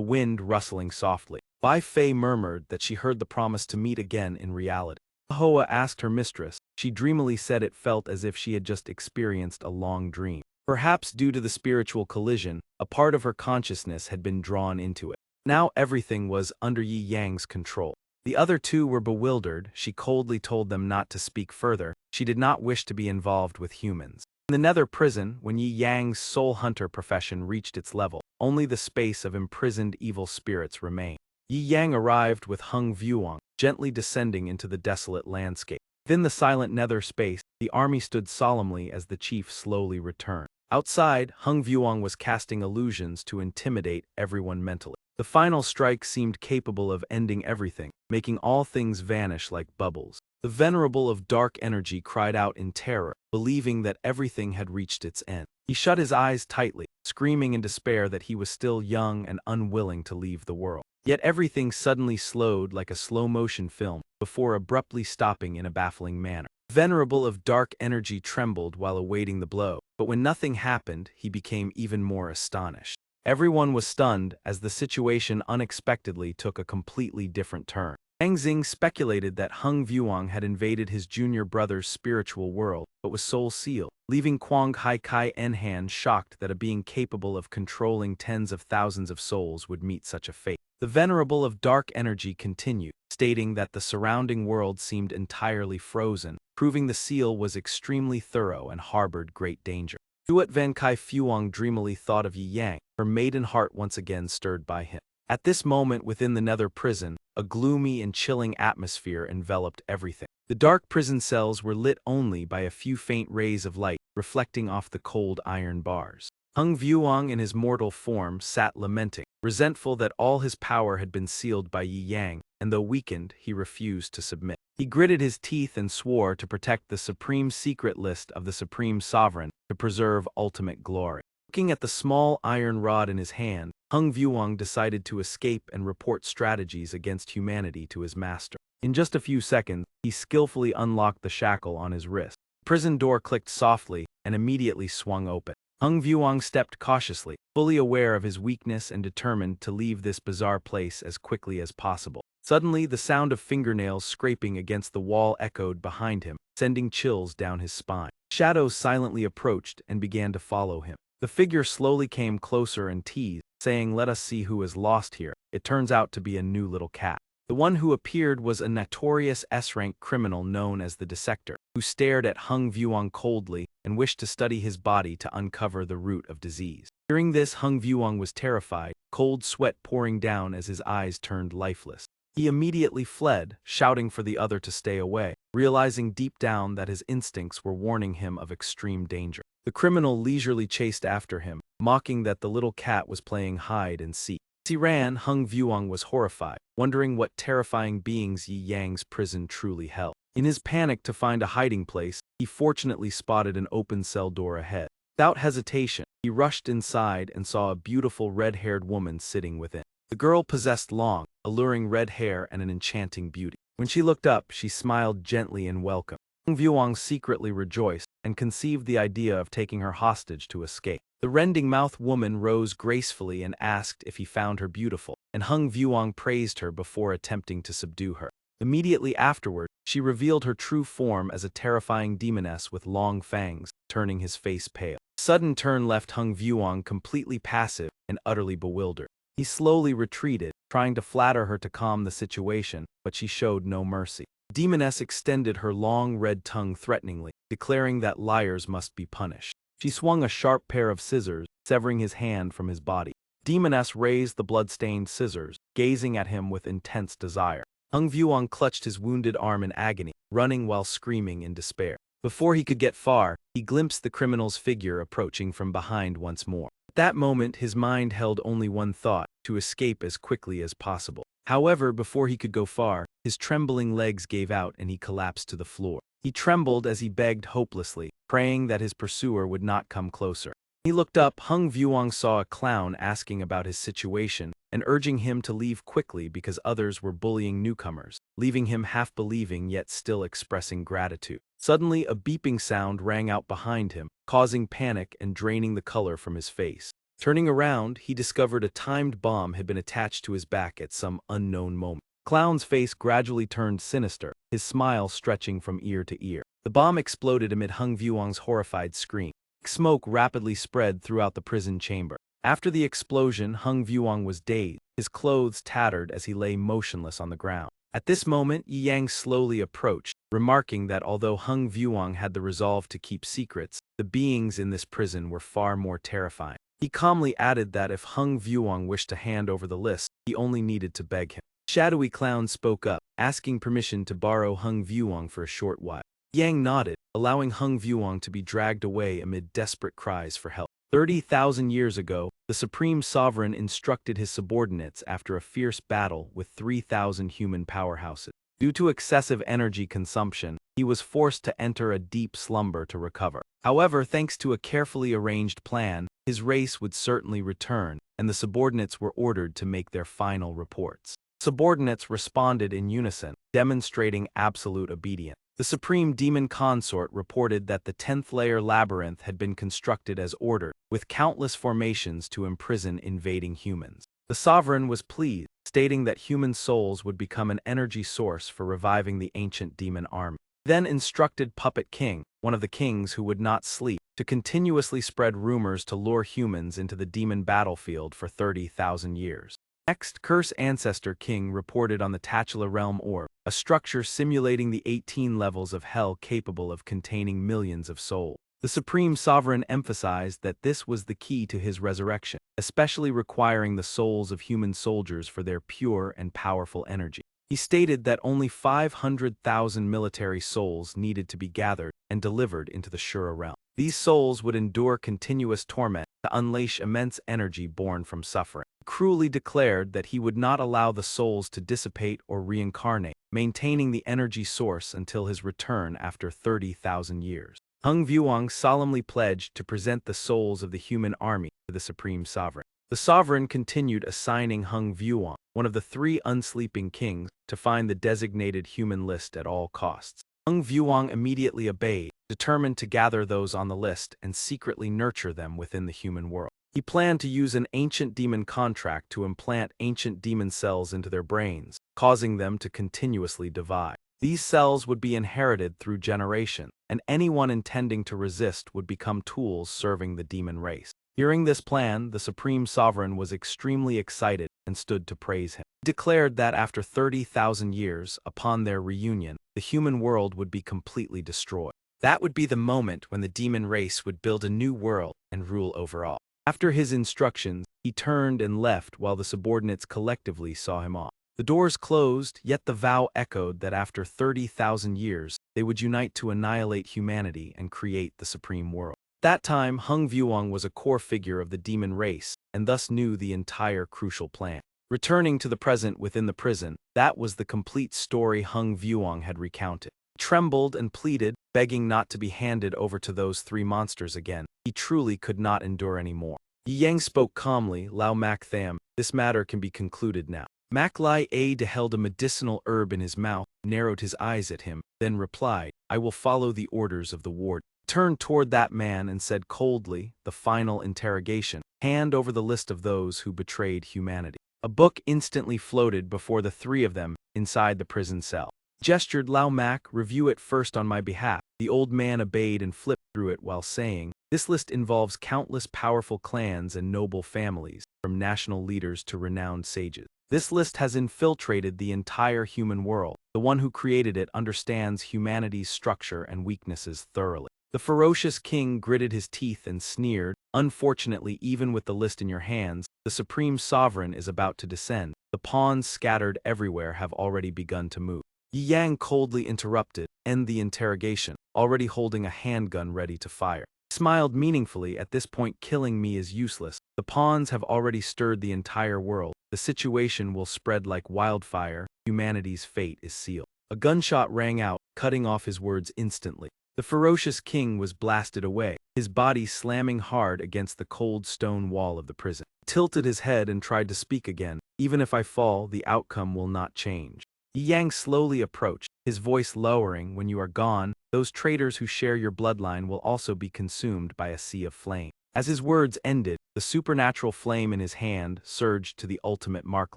wind rustling softly. Bai Fei murmured that she heard the promise to meet again in reality. Hoa asked her mistress. She dreamily said it felt as if she had just experienced a long dream. Perhaps due to the spiritual collision, a part of her consciousness had been drawn into it. Now everything was under Yi Yang's control. The other two were bewildered. She coldly told them not to speak further. She did not wish to be involved with humans. In the nether prison, when Yi Yang's soul hunter profession reached its level, only the space of imprisoned evil spirits remained. Yi Yang arrived with Hung Vuong, gently descending into the desolate landscape. Within the silent nether space, the army stood solemnly as the chief slowly returned. Outside, Hung Vuong was casting illusions to intimidate everyone mentally. The final strike seemed capable of ending everything, making all things vanish like bubbles. The Venerable of Dark Energy cried out in terror, believing that everything had reached its end. He shut his eyes tightly, screaming in despair that he was still young and unwilling to leave the world. Yet everything suddenly slowed like a slow-motion film, before abruptly stopping in a baffling manner. Venerable of Dark Energy trembled while awaiting the blow, but when nothing happened, he became even more astonished. Everyone was stunned as the situation unexpectedly took a completely different turn. Bang Xing speculated that Hung Vuong had invaded his junior brother's spiritual world, but was soul-sealed, leaving Quang Hai Kai Enhan shocked that a being capable of controlling tens of thousands of souls would meet such a fate. The Venerable of Dark Energy continued, stating that the surrounding world seemed entirely frozen, proving the seal was extremely thorough and harbored great danger. Duat Van Kai Fuang dreamily thought of Yi Yang, her maiden heart once again stirred by him. At this moment within the nether prison, a gloomy and chilling atmosphere enveloped everything. The dark prison cells were lit only by a few faint rays of light reflecting off the cold iron bars. Hung Vuong in his mortal form sat lamenting, resentful that all his power had been sealed by Yi Yang, and though weakened, he refused to submit. He gritted his teeth and swore to protect the supreme secret list of the Supreme Sovereign to preserve ultimate glory. Looking at the small iron rod in his hand, Hung Vuong decided to escape and report strategies against humanity to his master. In just a few seconds, he skillfully unlocked the shackle on his wrist. The prison door clicked softly and immediately swung open. Hung Vuong stepped cautiously, fully aware of his weakness and determined to leave this bizarre place as quickly as possible. Suddenly, the sound of fingernails scraping against the wall echoed behind him, sending chills down his spine. Shadows silently approached and began to follow him. The figure slowly came closer and teased, saying, "Let us see who is lost here." It turns out to be a new little cat. The one who appeared was a notorious S-rank criminal known as the Dissector, who stared at Hung Vuong coldly and wished to study his body to uncover the root of disease. Hearing this, Hung Vuong was terrified, cold sweat pouring down as his eyes turned lifeless. He immediately fled, shouting for the other to stay away, realizing deep down that his instincts were warning him of extreme danger. The criminal leisurely chased after him, mocking that the little cat was playing hide and seek. As he ran, Hung Vuong was horrified, wondering what terrifying beings Yi Yang's prison truly held. In his panic to find a hiding place, he fortunately spotted an open cell door ahead. Without hesitation, he rushed inside and saw a beautiful red-haired woman sitting within. The girl possessed long, alluring red hair and an enchanting beauty. When she looked up, she smiled gently in welcome. Hung Vuong secretly rejoiced and conceived the idea of taking her hostage to escape. The rending-mouthed woman rose gracefully and asked if he found her beautiful, and Hung Vuong praised her before attempting to subdue her. Immediately afterward, she revealed her true form as a terrifying demoness with long fangs, turning his face pale. The sudden turn left Hung Vuong completely passive and utterly bewildered. He slowly retreated, trying to flatter her to calm the situation, but she showed no mercy. The demoness extended her long red tongue threateningly, declaring that liars must be punished. She swung a sharp pair of scissors, severing his hand from his body. The demoness raised the blood-stained scissors, gazing at him with intense desire. Hung Vuong clutched his wounded arm in agony, running while screaming in despair. Before he could get far, he glimpsed the criminal's figure approaching from behind once more. At that moment, his mind held only one thought: to escape as quickly as possible. However, before he could go far, his trembling legs gave out and he collapsed to the floor. He trembled as he begged hopelessly, praying that his pursuer would not come closer. He looked up. Hung Vuong saw a clown asking about his situation and urging him to leave quickly because others were bullying newcomers, leaving him half-believing yet still expressing gratitude. Suddenly, a beeping sound rang out behind him, causing panic and draining the color from his face. Turning around, he discovered a timed bomb had been attached to his back at some unknown moment. Clown's face gradually turned sinister, his smile stretching from ear to ear. The bomb exploded amid Hung Vuong's horrified scream. Smoke rapidly spread throughout the prison chamber. After the explosion, Hung Vuong was dazed, his clothes tattered as he lay motionless on the ground. At this moment, Yi Yang slowly approached, remarking that although Hung Vuong had the resolve to keep secrets, the beings in this prison were far more terrifying. He calmly added that if Hung Vuong wished to hand over the list, he only needed to beg him. Shadowy Clown spoke up, asking permission to borrow Hung Vuong for a short while. Yang nodded, allowing Hung Vuong to be dragged away amid desperate cries for help. 30,000 years ago, the Supreme Sovereign instructed his subordinates after a fierce battle with 3,000 human powerhouses. Due to excessive energy consumption, he was forced to enter a deep slumber to recover. However, thanks to a carefully arranged plan, his race would certainly return, and the subordinates were ordered to make their final reports. Subordinates responded in unison, demonstrating absolute obedience. The Supreme Demon Consort reported that the 10th layer labyrinth had been constructed as ordered, with countless formations to imprison invading humans. The Sovereign was pleased, stating that human souls would become an energy source for reviving the ancient demon army. He then instructed Puppet King, one of the kings who would not sleep, to continuously spread rumors to lure humans into the demon battlefield for 30,000 years. Next, Curse Ancestor King reported on the Tachula Realm Orb, a structure simulating the 18 levels of hell capable of containing millions of souls. The Supreme Sovereign emphasized that this was the key to his resurrection, especially requiring the souls of human soldiers for their pure and powerful energy. He stated that only 500,000 military souls needed to be gathered and delivered into the Shura realm. These souls would endure continuous torment to unleash immense energy born from suffering. He cruelly declared that he would not allow the souls to dissipate or reincarnate, maintaining the energy source until his return after 30,000 years. Hung Vuong solemnly pledged to present the souls of the human army to the Supreme Sovereign. The Sovereign continued assigning Hung Vuong, one of the 3 unsleeping kings, to find the designated human list at all costs. Hung Vuong immediately obeyed, determined to gather those on the list and secretly nurture them within the human world. He planned to use an ancient demon contract to implant ancient demon cells into their brains, causing them to continuously divide. These cells would be inherited through generations, and anyone intending to resist would become tools serving the demon race. Hearing this plan, the Supreme Sovereign was extremely excited and stood to praise him. He declared that after 30,000 years, upon their reunion, the human world would be completely destroyed. That would be the moment when the demon race would build a new world and rule over all. After his instructions, he turned and left while the subordinates collectively saw him off. The doors closed, yet the vow echoed that after 30,000 years, they would unite to annihilate humanity and create the supreme world. At that time, Hung Vuong was a core figure of the demon race, and thus knew the entire crucial plan. Returning to the present within the prison, that was the complete story Hung Vuong had recounted. He trembled and pleaded, begging not to be handed over to those 3 monsters again. He truly could not endure any more. Yi Yang spoke calmly, Lao Mak Tham, this matter can be concluded now. Mak Lai Ade held a medicinal herb in his mouth, narrowed his eyes at him, then replied, I will follow the orders of the ward. Turned toward that man and said coldly, the final interrogation, hand over the list of those who betrayed humanity. A book instantly floated before the 3 of them inside the prison cell. Gestured Lao Mak, review it first on my behalf. The old man obeyed and flipped through it while saying, this list involves countless powerful clans and noble families, from national leaders to renowned sages. This list has infiltrated the entire human world. The one who created it understands humanity's structure and weaknesses thoroughly. The ferocious king gritted his teeth and sneered, unfortunately, even with the list in your hands, the Supreme Sovereign is about to descend. The pawns scattered everywhere have already begun to move. Yi Yang coldly interrupted, end the interrogation, already holding a handgun ready to fire. He smiled meaningfully, at this point killing me is useless. The pawns have already stirred the entire world. The situation will spread like wildfire. Humanity's fate is sealed. A gunshot rang out, cutting off his words instantly. The ferocious king was blasted away, his body slamming hard against the cold stone wall of the prison. He tilted his head and tried to speak again. Even if I fall, the outcome will not change. Yi Yang slowly approached, his voice lowering, when you are gone, those traitors who share your bloodline will also be consumed by a sea of flame. As his words ended, the supernatural flame in his hand surged to the ultimate mark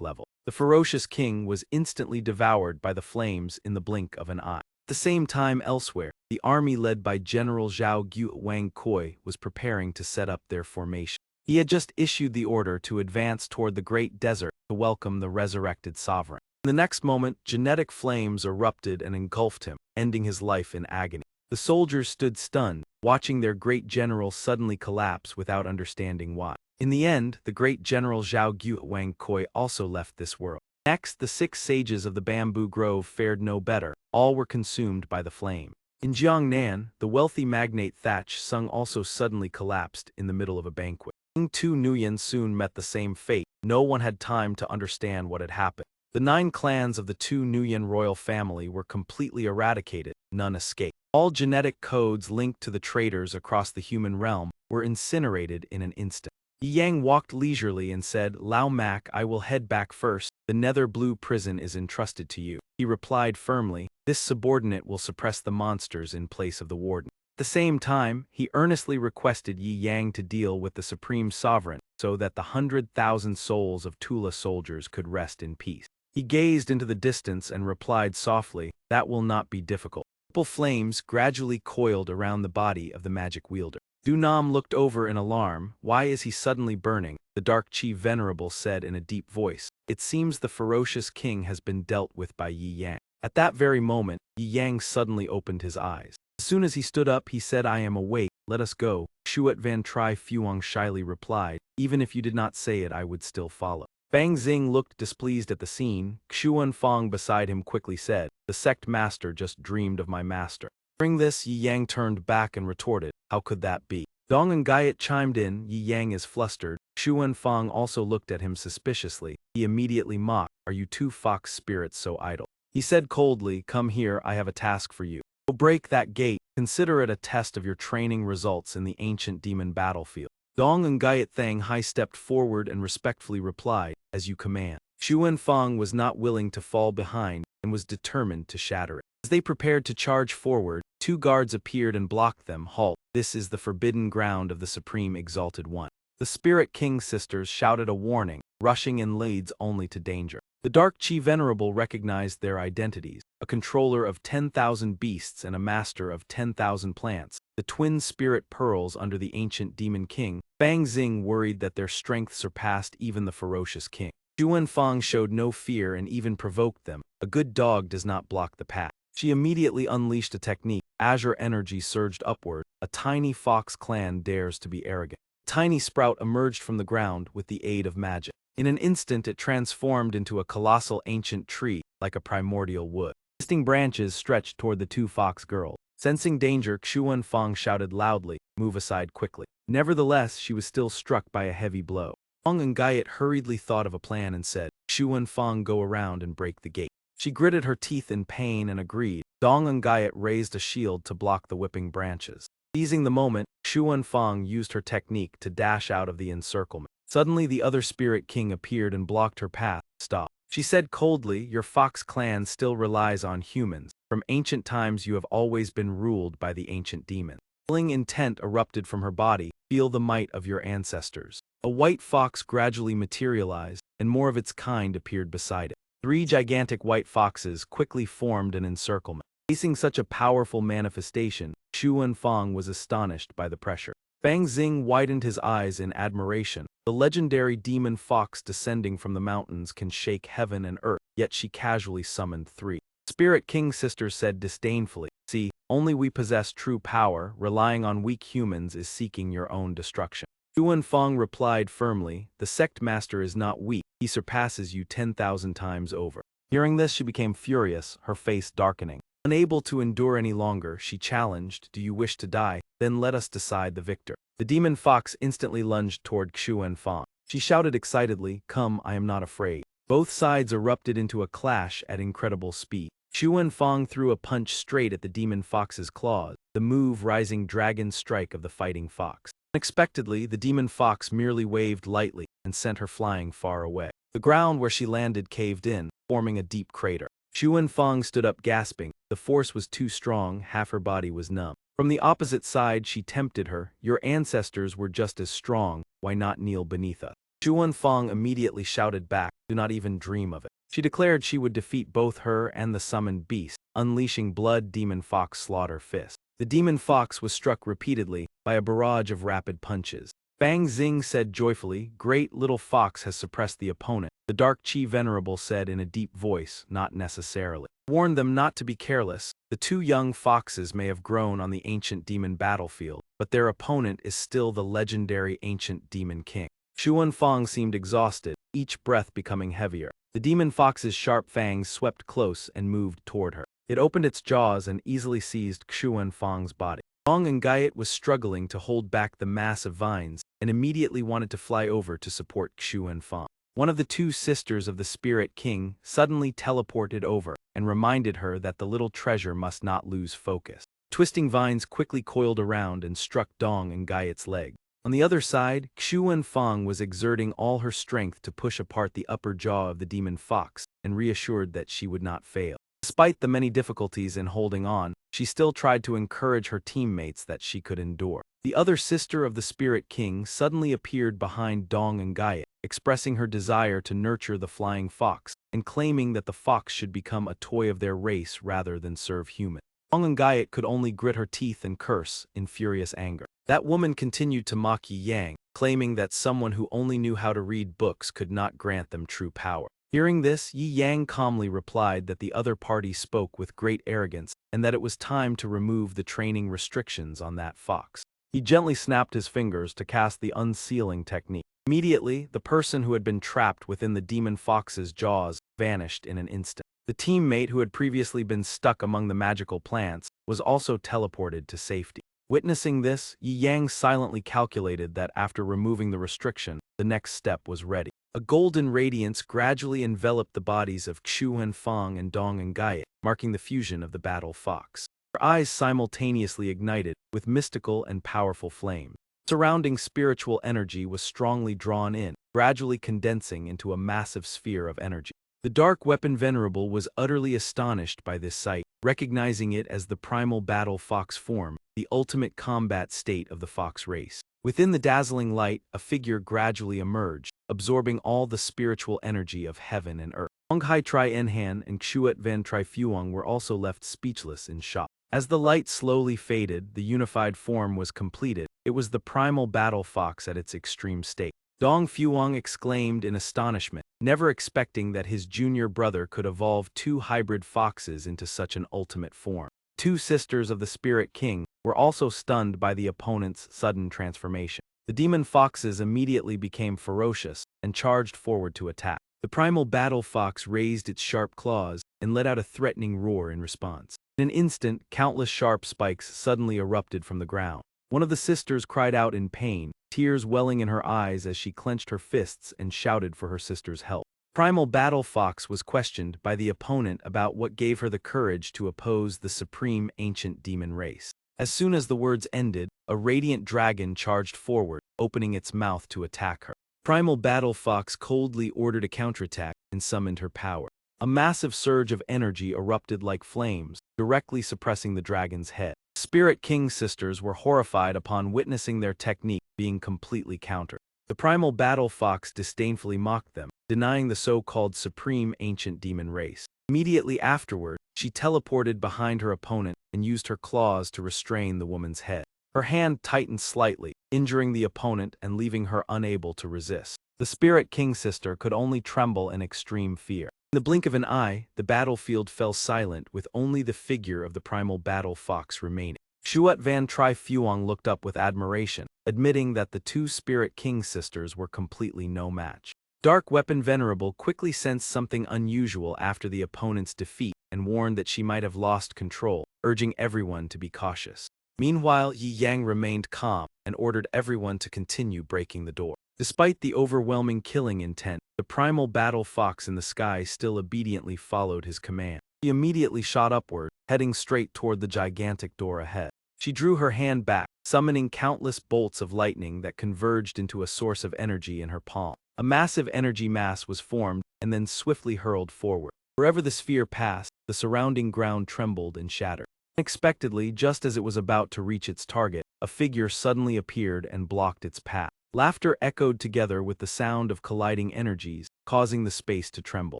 level. The ferocious king was instantly devoured by the flames in the blink of an eye. At the same time elsewhere, the army led by General Zhao Gu Wang Kui was preparing to set up their formation. He had just issued the order to advance toward the great desert to welcome the resurrected sovereign. In the next moment, genetic flames erupted and engulfed him, ending his life in agony. The soldiers stood stunned, watching their great general suddenly collapse without understanding why. In the end, the great General Zhao Gu Wang Kui also left this world. Next, the 6 sages of the bamboo grove fared no better. All were consumed by the flame. In Jiangnan, the wealthy magnate Thatch Sung also suddenly collapsed in the middle of a banquet. King Tu Nuyen soon met the same fate. No one had time to understand what had happened. The 9 clans of the Tu Nuyen royal family were completely eradicated, none escaped. All genetic codes linked to the traitors across the human realm were incinerated in an instant. Yi Yang walked leisurely and said, Lao Mak, I will head back first. The nether blue prison is entrusted to you. He replied firmly, this subordinate will suppress the monsters in place of the warden. At the same time, he earnestly requested Yi Yang to deal with the Supreme Sovereign so that the 100,000 souls of Tula soldiers could rest in peace. He gazed into the distance and replied softly, that will not be difficult. Purple flames gradually coiled around the body of the magic wielder. Du Nam looked over in alarm. Why is he suddenly burning? The Dark Chi Venerable said in a deep voice. It seems the ferocious king has been dealt with by Yi Yang. At that very moment, Yi Yang suddenly opened his eyes. As soon as he stood up, he said, "I am awake, let us go." Shuat Van Tri Phuong shyly replied, "Even if you did not say it, I would still follow." Bang Xing looked displeased at the scene. Xuan Fong beside him quickly said, "The sect master just dreamed of my master." Hearing this, Yi Yang turned back and retorted, "How could that be?" Dong and Gaiet chimed in, "Yi Yang is flustered." Xuan Fong also looked at him suspiciously. He immediately mocked, "Are you two fox spirits so idle?" He said coldly, "Come here, I have a task for you. Go break that gate. Consider it a test of your training results in the ancient demon battlefield." Dong and Gaiet Thang high stepped forward and respectfully replied, "As you command." Xuan Fong was not willing to fall behind and was determined to shatter it. As they prepared to charge forward, two guards appeared and blocked them. "Halt, this is the forbidden ground of the Supreme Exalted One." The Spirit King sisters shouted a warning, rushing in leads only to danger. The Dark Chi Venerable recognized their identities, a controller of 10,000 beasts and a master of 10,000 plants, the twin spirit pearls under the ancient demon king. Bang Xing worried that their strength surpassed even the ferocious king. Xuan Fong showed no fear and even provoked them. A good dog does not block the path. She immediately unleashed a technique. Azure energy surged upward. A tiny fox clan dares to be arrogant. A tiny sprout emerged from the ground with the aid of magic. In an instant it transformed into a colossal ancient tree, like a primordial wood. Twisting branches stretched toward the two fox girls. Sensing danger, Xuan Fong shouted loudly, "Move aside quickly." Nevertheless, she was still struck by a heavy blow. Dong and Gaiet hurriedly thought of a plan and said, "Xuan Fong, go around and break the gate." She gritted her teeth in pain and agreed. Dong and Gaiet raised a shield to block the whipping branches. Seizing the moment, Xuan Fong used her technique to dash out of the encirclement. Suddenly the other Spirit King appeared and blocked her path. "Stop." She said coldly, "Your fox clan still relies on humans. From ancient times you have always been ruled by the ancient demon." Killing intent erupted from her body. "Feel the might of your ancestors." A white fox gradually materialized, and more of its kind appeared beside it. Three gigantic white foxes quickly formed an encirclement. Facing such a powerful manifestation, Xuan Fong was astonished by the pressure. Bang Xing widened his eyes in admiration. The legendary demon fox descending from the mountains can shake heaven and earth, yet she casually summoned three. Spirit King sisters said disdainfully, "See, only we possess true power. Relying on weak humans is seeking your own destruction." Xuan Fong replied firmly, "The sect master is not weak. He surpasses you 10,000 times over." Hearing this, she became furious, her face darkening. Unable to endure any longer, she challenged, "Do you wish to die? Then let us decide the victor." The demon fox instantly lunged toward Xuan Fong. She shouted excitedly, "Come, I am not afraid." Both sides erupted into a clash at incredible speed. Xuan Fong threw a punch straight at the demon fox's claws, the move rising dragon strike of the fighting fox. Unexpectedly, the demon fox merely waved lightly and sent her flying far away. The ground where she landed caved in, forming a deep crater. Xuan Fong stood up gasping. The force was too strong, half her body was numb. From the opposite side she tempted her, "Your ancestors were just as strong, why not kneel beneath us?" Xuan Fong immediately shouted back, "Do not even dream of it." She declared she would defeat both her and the summoned beast, unleashing blood demon fox slaughter fist. The demon fox was struck repeatedly by a barrage of rapid punches. Bang Xing said joyfully, "Great little fox has suppressed the opponent." The Dark Chi Venerable said in a deep voice, "Not necessarily." Warned them not to be careless. The two young foxes may have grown on the ancient demon battlefield, but their opponent is still the legendary ancient demon king. Xuan Fong seemed exhausted, each breath becoming heavier. The demon fox's sharp fangs swept close and moved toward her. It opened its jaws and easily seized Xuan Fong's body. Dong and Gaiet was struggling to hold back the mass of vines and immediately wanted to fly over to support Xuan Fong. One of the two sisters of the Spirit King suddenly teleported over and reminded her that the little treasure must not lose focus. Twisting vines quickly coiled around and struck Dong and Gaiet's leg. On the other side, Xuan Fong was exerting all her strength to push apart the upper jaw of the demon fox and reassured that she would not fail. Despite the many difficulties in holding on, she still tried to encourage her teammates that she could endure. The other sister of the Spirit King suddenly appeared behind Dong and Gaiet, expressing her desire to nurture the flying fox and claiming that the fox should become a toy of their race rather than serve humans. Mangacaped could only grit her teeth and curse in furious anger. That woman continued to mock Yi Yang, claiming that someone who only knew how to read books could not grant them true power. Hearing this, Yi Yang calmly replied that the other party spoke with great arrogance and that it was time to remove the training restrictions on that fox. He gently snapped his fingers to cast the unsealing technique. Immediately, the person who had been trapped within the demon fox's jaws vanished in an instant. The teammate who had previously been stuck among the magical plants was also teleported to safety. Witnessing this, Yi Yang silently calculated that after removing the restriction, the next step was ready. A golden radiance gradually enveloped the bodies of Xu Wenfeng and Dong and Gaiet, marking the fusion of the battle fox. Her eyes simultaneously ignited with mystical and powerful flame. Surrounding spiritual energy was strongly drawn in, gradually condensing into a massive sphere of energy. The dark weapon venerable was utterly astonished by this sight, recognizing it as the primal battle fox form, the ultimate combat state of the fox race. Within the dazzling light, a figure gradually emerged, absorbing all the spiritual energy of heaven and earth. Hong Hai Tri Enhan and Xuet Van Tri Fuang were also left speechless in shock. As the light slowly faded, the unified form was completed. It was the primal battle fox at its extreme state. Dong Fuang exclaimed in astonishment, never expecting that his junior brother could evolve two hybrid foxes into such an ultimate form. Two sisters of the Spirit King were also stunned by the opponent's sudden transformation. The demon foxes immediately became ferocious and charged forward to attack. The primal battle fox raised its sharp claws and let out a threatening roar in response. In an instant, countless sharp spikes suddenly erupted from the ground. One of the sisters cried out in pain, tears welling in her eyes as she clenched her fists and shouted for her sister's help. Primal Battle Fox was questioned by the opponent about what gave her the courage to oppose the supreme ancient demon race. As soon as the words ended, a radiant dragon charged forward, opening its mouth to attack her. Primal Battle Fox coldly ordered a counterattack and summoned her power. A massive surge of energy erupted like flames, directly suppressing the dragon's head. Spirit King sisters were horrified upon witnessing their technique being completely countered. The Primal Battle Fox disdainfully mocked them, denying the so-called supreme ancient demon race. Immediately afterward, she teleported behind her opponent and used her claws to restrain the woman's head. Her hand tightened slightly, injuring the opponent and leaving her unable to resist. The Spirit King sister could only tremble in extreme fear. In the blink of an eye, the battlefield fell silent with only the figure of the Primal Battle Fox remaining. Xuet Van Tri Fuang looked up with admiration, admitting that the two Spirit King sisters were completely no match. Dark Weapon Venerable quickly sensed something unusual after the opponent's defeat and warned that she might have lost control, urging everyone to be cautious. Meanwhile, Yi Yang remained calm and ordered everyone to continue breaking the door. Despite the overwhelming killing intent, the primal battle fox in the sky still obediently followed his command. She immediately shot upward, heading straight toward the gigantic door ahead. She drew her hand back, summoning countless bolts of lightning that converged into a source of energy in her palm. A massive energy mass was formed and then swiftly hurled forward. Wherever the sphere passed, the surrounding ground trembled and shattered. Unexpectedly, just as it was about to reach its target, a figure suddenly appeared and blocked its path. Laughter echoed together with the sound of colliding energies, causing the space to tremble.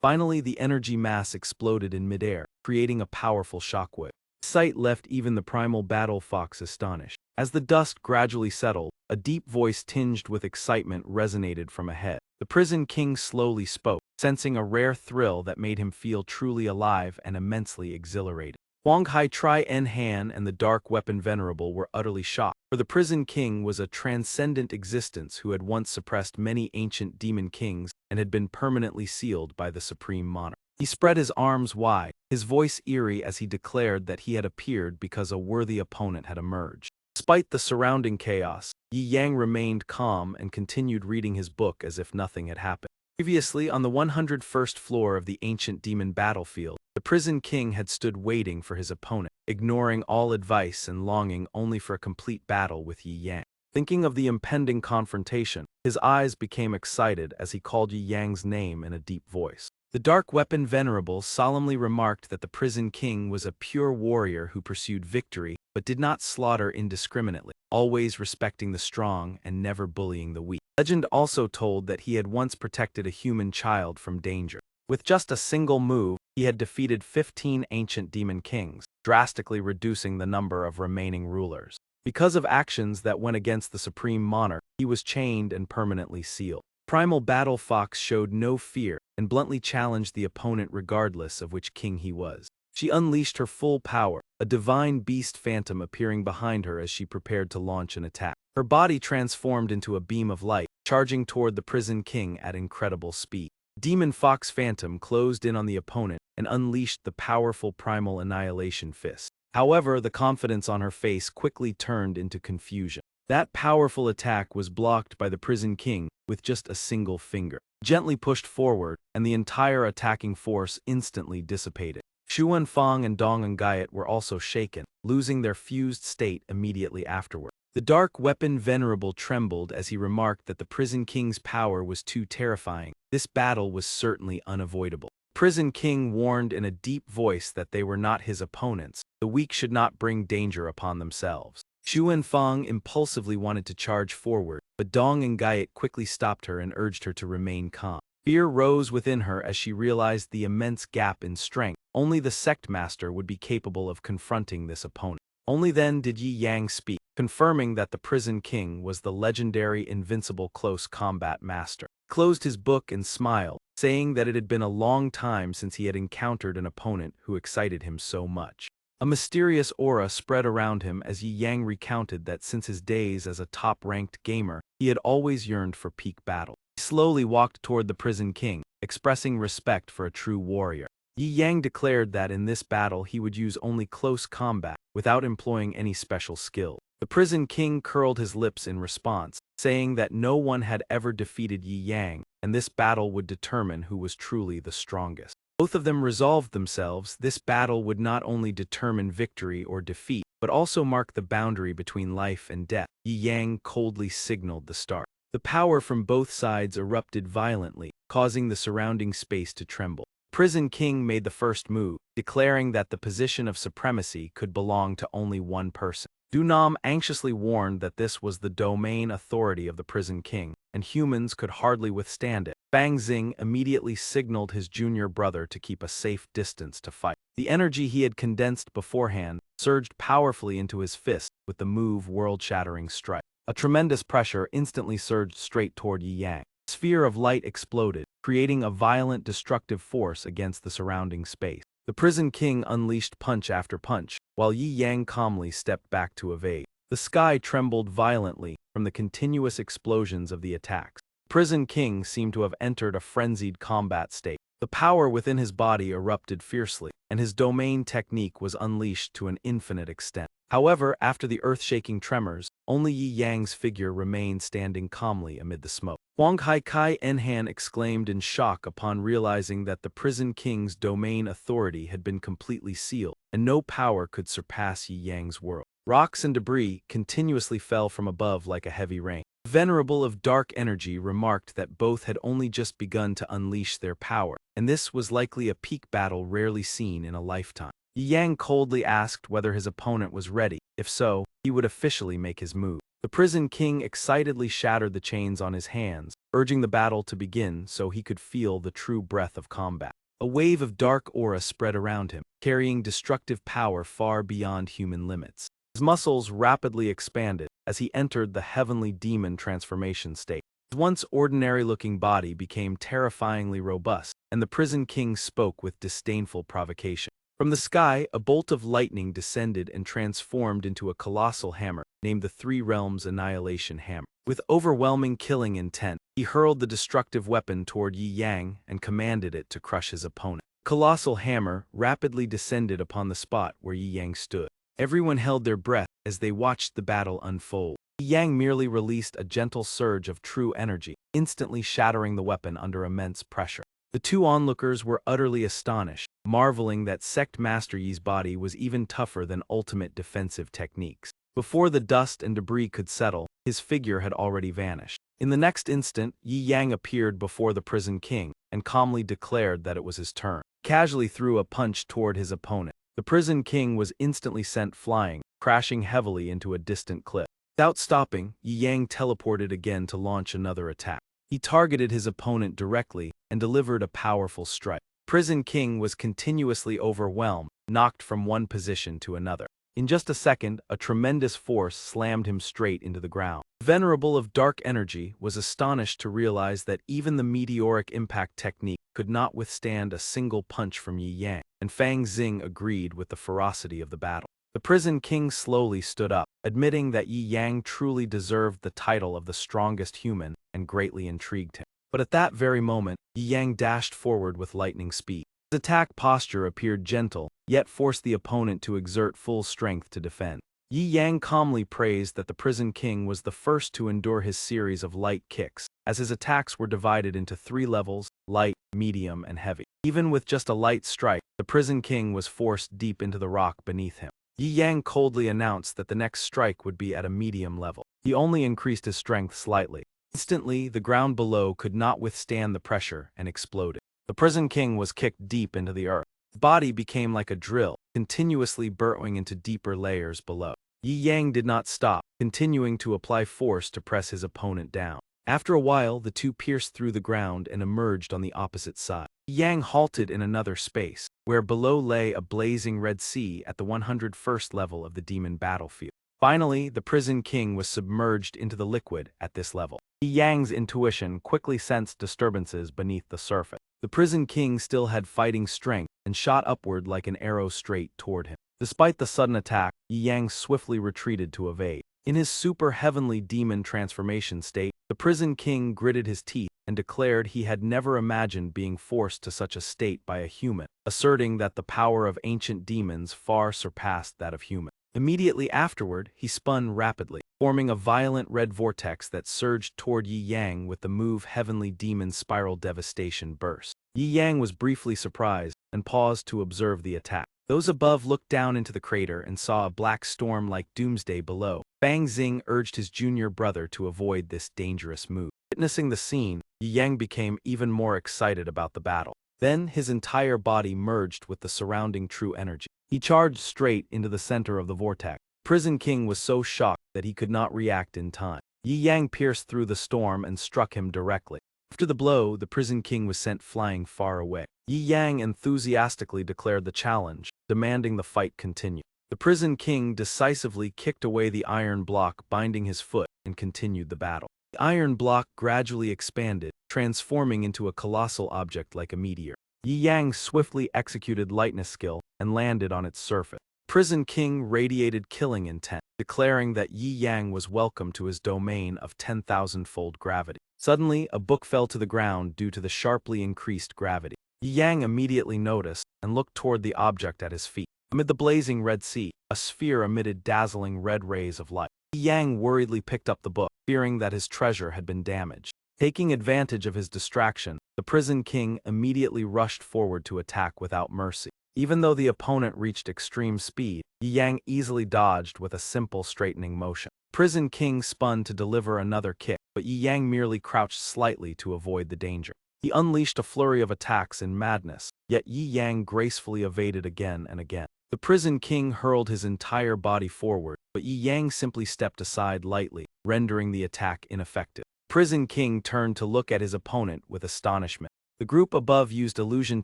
Finally, the energy mass exploded in midair, creating a powerful shockwave. The sight left even the primal battle fox astonished. As the dust gradually settled, a deep voice tinged with excitement resonated from ahead. The prison king slowly spoke, sensing a rare thrill that made him feel truly alive and immensely exhilarated. Huang Hai Tri En Han and the Dark Weapon Venerable were utterly shocked, for the prison king was a transcendent existence who had once suppressed many ancient demon kings and had been permanently sealed by the supreme monarch. He spread his arms wide, his voice eerie as he declared that he had appeared because a worthy opponent had emerged. Despite the surrounding chaos, Yi Yang remained calm and continued reading his book as if nothing had happened. Previously, on the 101st floor of the ancient demon battlefield, the prison king had stood waiting for his opponent, ignoring all advice and longing only for a complete battle with Yi Yang. Thinking of the impending confrontation, his eyes became excited as he called Yi Yang's name in a deep voice. The Dark Weapon Venerable solemnly remarked that the prison king was a pure warrior who pursued victory but did not slaughter indiscriminately, always respecting the strong and never bullying the weak. Legend also told that he had once protected a human child from danger. With just a single move, he had defeated 15 ancient demon kings, drastically reducing the number of remaining rulers. Because of actions that went against the supreme monarch, he was chained and permanently sealed. Primal Battle Fox showed no fear and bluntly challenged the opponent regardless of which king he was. She unleashed her full power, a divine beast phantom appearing behind her as she prepared to launch an attack. Her body transformed into a beam of light, charging toward the prison king at incredible speed. Demon Fox Phantom closed in on the opponent and unleashed the powerful Primal Annihilation Fist. However, the confidence on her face quickly turned into confusion. That powerful attack was blocked by the prison king with just a single finger, gently pushed forward, and the entire attacking force instantly dissipated. Xuan Fang and Dong Ngayat were also shaken, losing their fused state immediately afterward. The dark weapon Venerable trembled as he remarked that the prison king's power was too terrifying. This battle was certainly unavoidable. Prison King warned in a deep voice that they were not his opponents. The weak should not bring danger upon themselves. Xuan Fang impulsively wanted to charge forward, but Dong Ngayat quickly stopped her and urged her to remain calm. Fear rose within her as she realized the immense gap in strength. Only the sect master would be capable of confronting this opponent. Only then did Yi Yang speak, confirming that the prison king was the legendary invincible close combat master. He closed his book and smiled, saying that it had been a long time since he had encountered an opponent who excited him so much. A mysterious aura spread around him as Yi Yang recounted that since his days as a top-ranked gamer, he had always yearned for peak battle. He slowly walked toward the prison king, expressing respect for a true warrior. Yi Yang declared that in this battle he would use only close combat, without employing any special skill. The prison king curled his lips in response, saying that no one had ever defeated Yi Yang, and this battle would determine who was truly the strongest. Both of them resolved themselves. This battle would not only determine victory or defeat, but also mark the boundary between life and death. Yi Yang coldly signaled the start. The power from both sides erupted violently, causing the surrounding space to tremble. Prison King made the first move, declaring that the position of supremacy could belong to only one person. Dunam anxiously warned that this was the domain authority of the Prison King, and humans could hardly withstand it. Bang Xing immediately signaled his junior brother to keep a safe distance to fight. The energy he had condensed beforehand surged powerfully into his fist with the move World-Shattering Strike. A tremendous pressure instantly surged straight toward Yi Yang. A sphere of light exploded, creating a violent destructive force against the surrounding space. The Prison King unleashed punch after punch, while Yi Yang calmly stepped back to evade. The sky trembled violently from the continuous explosions of the attacks. Prison King seemed to have entered a frenzied combat state. The power within his body erupted fiercely, and his domain technique was unleashed to an infinite extent. However, after the earth-shaking tremors, only Yi Yang's figure remained standing calmly amid the smoke. Huang Haikai Enhan exclaimed in shock upon realizing that the Prison King's domain authority had been completely sealed, and no power could surpass Yi Yang's world. Rocks and debris continuously fell from above like a heavy rain. Venerable of Dark Energy remarked that both had only just begun to unleash their power, and this was likely a peak battle rarely seen in a lifetime. Yi Yang coldly asked whether his opponent was ready. If so, he would officially make his move. The Prison King excitedly shattered the chains on his hands, urging the battle to begin so he could feel the true breath of combat. A wave of dark aura spread around him, carrying destructive power far beyond human limits. His muscles rapidly expanded as he entered the heavenly demon transformation state. His once ordinary-looking body became terrifyingly robust, and the Prison King spoke with disdainful provocation. From the sky, a bolt of lightning descended and transformed into a colossal hammer, named the Three Realms Annihilation Hammer. With overwhelming killing intent, he hurled the destructive weapon toward Yi Yang and commanded it to crush his opponent. The colossal hammer rapidly descended upon the spot where Yi Yang stood. Everyone held their breath as they watched the battle unfold. Yi Yang merely released a gentle surge of true energy, instantly shattering the weapon under immense pressure. The two onlookers were utterly astonished, marveling that Sect Master Yi's body was even tougher than ultimate defensive techniques. Before the dust and debris could settle, his figure had already vanished. In the next instant, Yi Yang appeared before the Prison King and calmly declared that it was his turn. He casually threw a punch toward his opponent. The Prison King was instantly sent flying, crashing heavily into a distant cliff. Without stopping, Yi Yang teleported again to launch another attack. He targeted his opponent directly and delivered a powerful strike. Prison King was continuously overwhelmed, knocked from one position to another. In just a second, a tremendous force slammed him straight into the ground. The Venerable of Dark Energy was astonished to realize that even the meteoric impact technique could not withstand a single punch from Yi Yang, and Fang Xing agreed with the ferocity of the battle. The Prison King slowly stood up, admitting that Yi Yang truly deserved the title of the strongest human and greatly intrigued him. But at that very moment, Yi Yang dashed forward with lightning speed. His attack posture appeared gentle, yet forced the opponent to exert full strength to defend. Yi Yang calmly praised that the Prison King was the first to endure his series of light kicks, as his attacks were divided into 3 levels: light, medium, and heavy. Even with just a light strike, the Prison King was forced deep into the rock beneath him. Yi Yang coldly announced that the next strike would be at a medium level. He only increased his strength slightly. Instantly, the ground below could not withstand the pressure and exploded. The Prison King was kicked deep into the earth. His body became like a drill, continuously burrowing into deeper layers below. Yi Yang did not stop, continuing to apply force to press his opponent down. After a while, the two pierced through the ground and emerged on the opposite side. Yi Yang halted in another space, where below lay a blazing red sea at the 101st level of the demon battlefield. Finally, the Prison King was submerged into the liquid at this level. Yi Yang's intuition quickly sensed disturbances beneath the surface. The Prison King still had fighting strength and shot upward like an arrow straight toward him. Despite the sudden attack, Yi Yang swiftly retreated to evade. In his super heavenly demon transformation state, the Prison King gritted his teeth and declared he had never imagined being forced to such a state by a human, asserting that the power of ancient demons far surpassed that of humans. Immediately afterward, he spun rapidly, forming a violent red vortex that surged toward Yi Yang with the move Heavenly Demon Spiral Devastation Burst. Yi Yang was briefly surprised and paused to observe the attack. Those above looked down into the crater and saw a black storm like doomsday below. Fang Xing urged his junior brother to avoid this dangerous move. Witnessing the scene, Yi Yang became even more excited about the battle. Then his entire body merged with the surrounding true energy. He charged straight into the center of the vortex. Prison King was so shocked that he could not react in time. Yi Yang pierced through the storm and struck him directly. After the blow, the Prison King was sent flying far away. Yi Yang enthusiastically declared the challenge, demanding the fight continue. The Prison King decisively kicked away the iron block binding his foot and continued the battle. The iron block gradually expanded, transforming into a colossal object like a meteor. Yi Yang swiftly executed lightness skill and landed on its surface. Prison King radiated killing intent, declaring that Yi Yang was welcome to his domain of 10,000-fold gravity. Suddenly, a book fell to the ground due to the sharply increased gravity. Yi Yang immediately noticed and looked toward the object at his feet. Amid the blazing red sea, a sphere emitted dazzling red rays of light. Yi Yang worriedly picked up the book, fearing that his treasure had been damaged. Taking advantage of his distraction, the Prison King immediately rushed forward to attack without mercy. Even though the opponent reached extreme speed, Yi Yang easily dodged with a simple straightening motion. Prison King spun to deliver another kick, but Yi Yang merely crouched slightly to avoid the danger. He unleashed a flurry of attacks in madness, yet Yi Yang gracefully evaded again and again. The Prison King hurled his entire body forward, but Yi Yang simply stepped aside lightly, rendering the attack ineffective. Prison King turned to look at his opponent with astonishment. The group above used illusion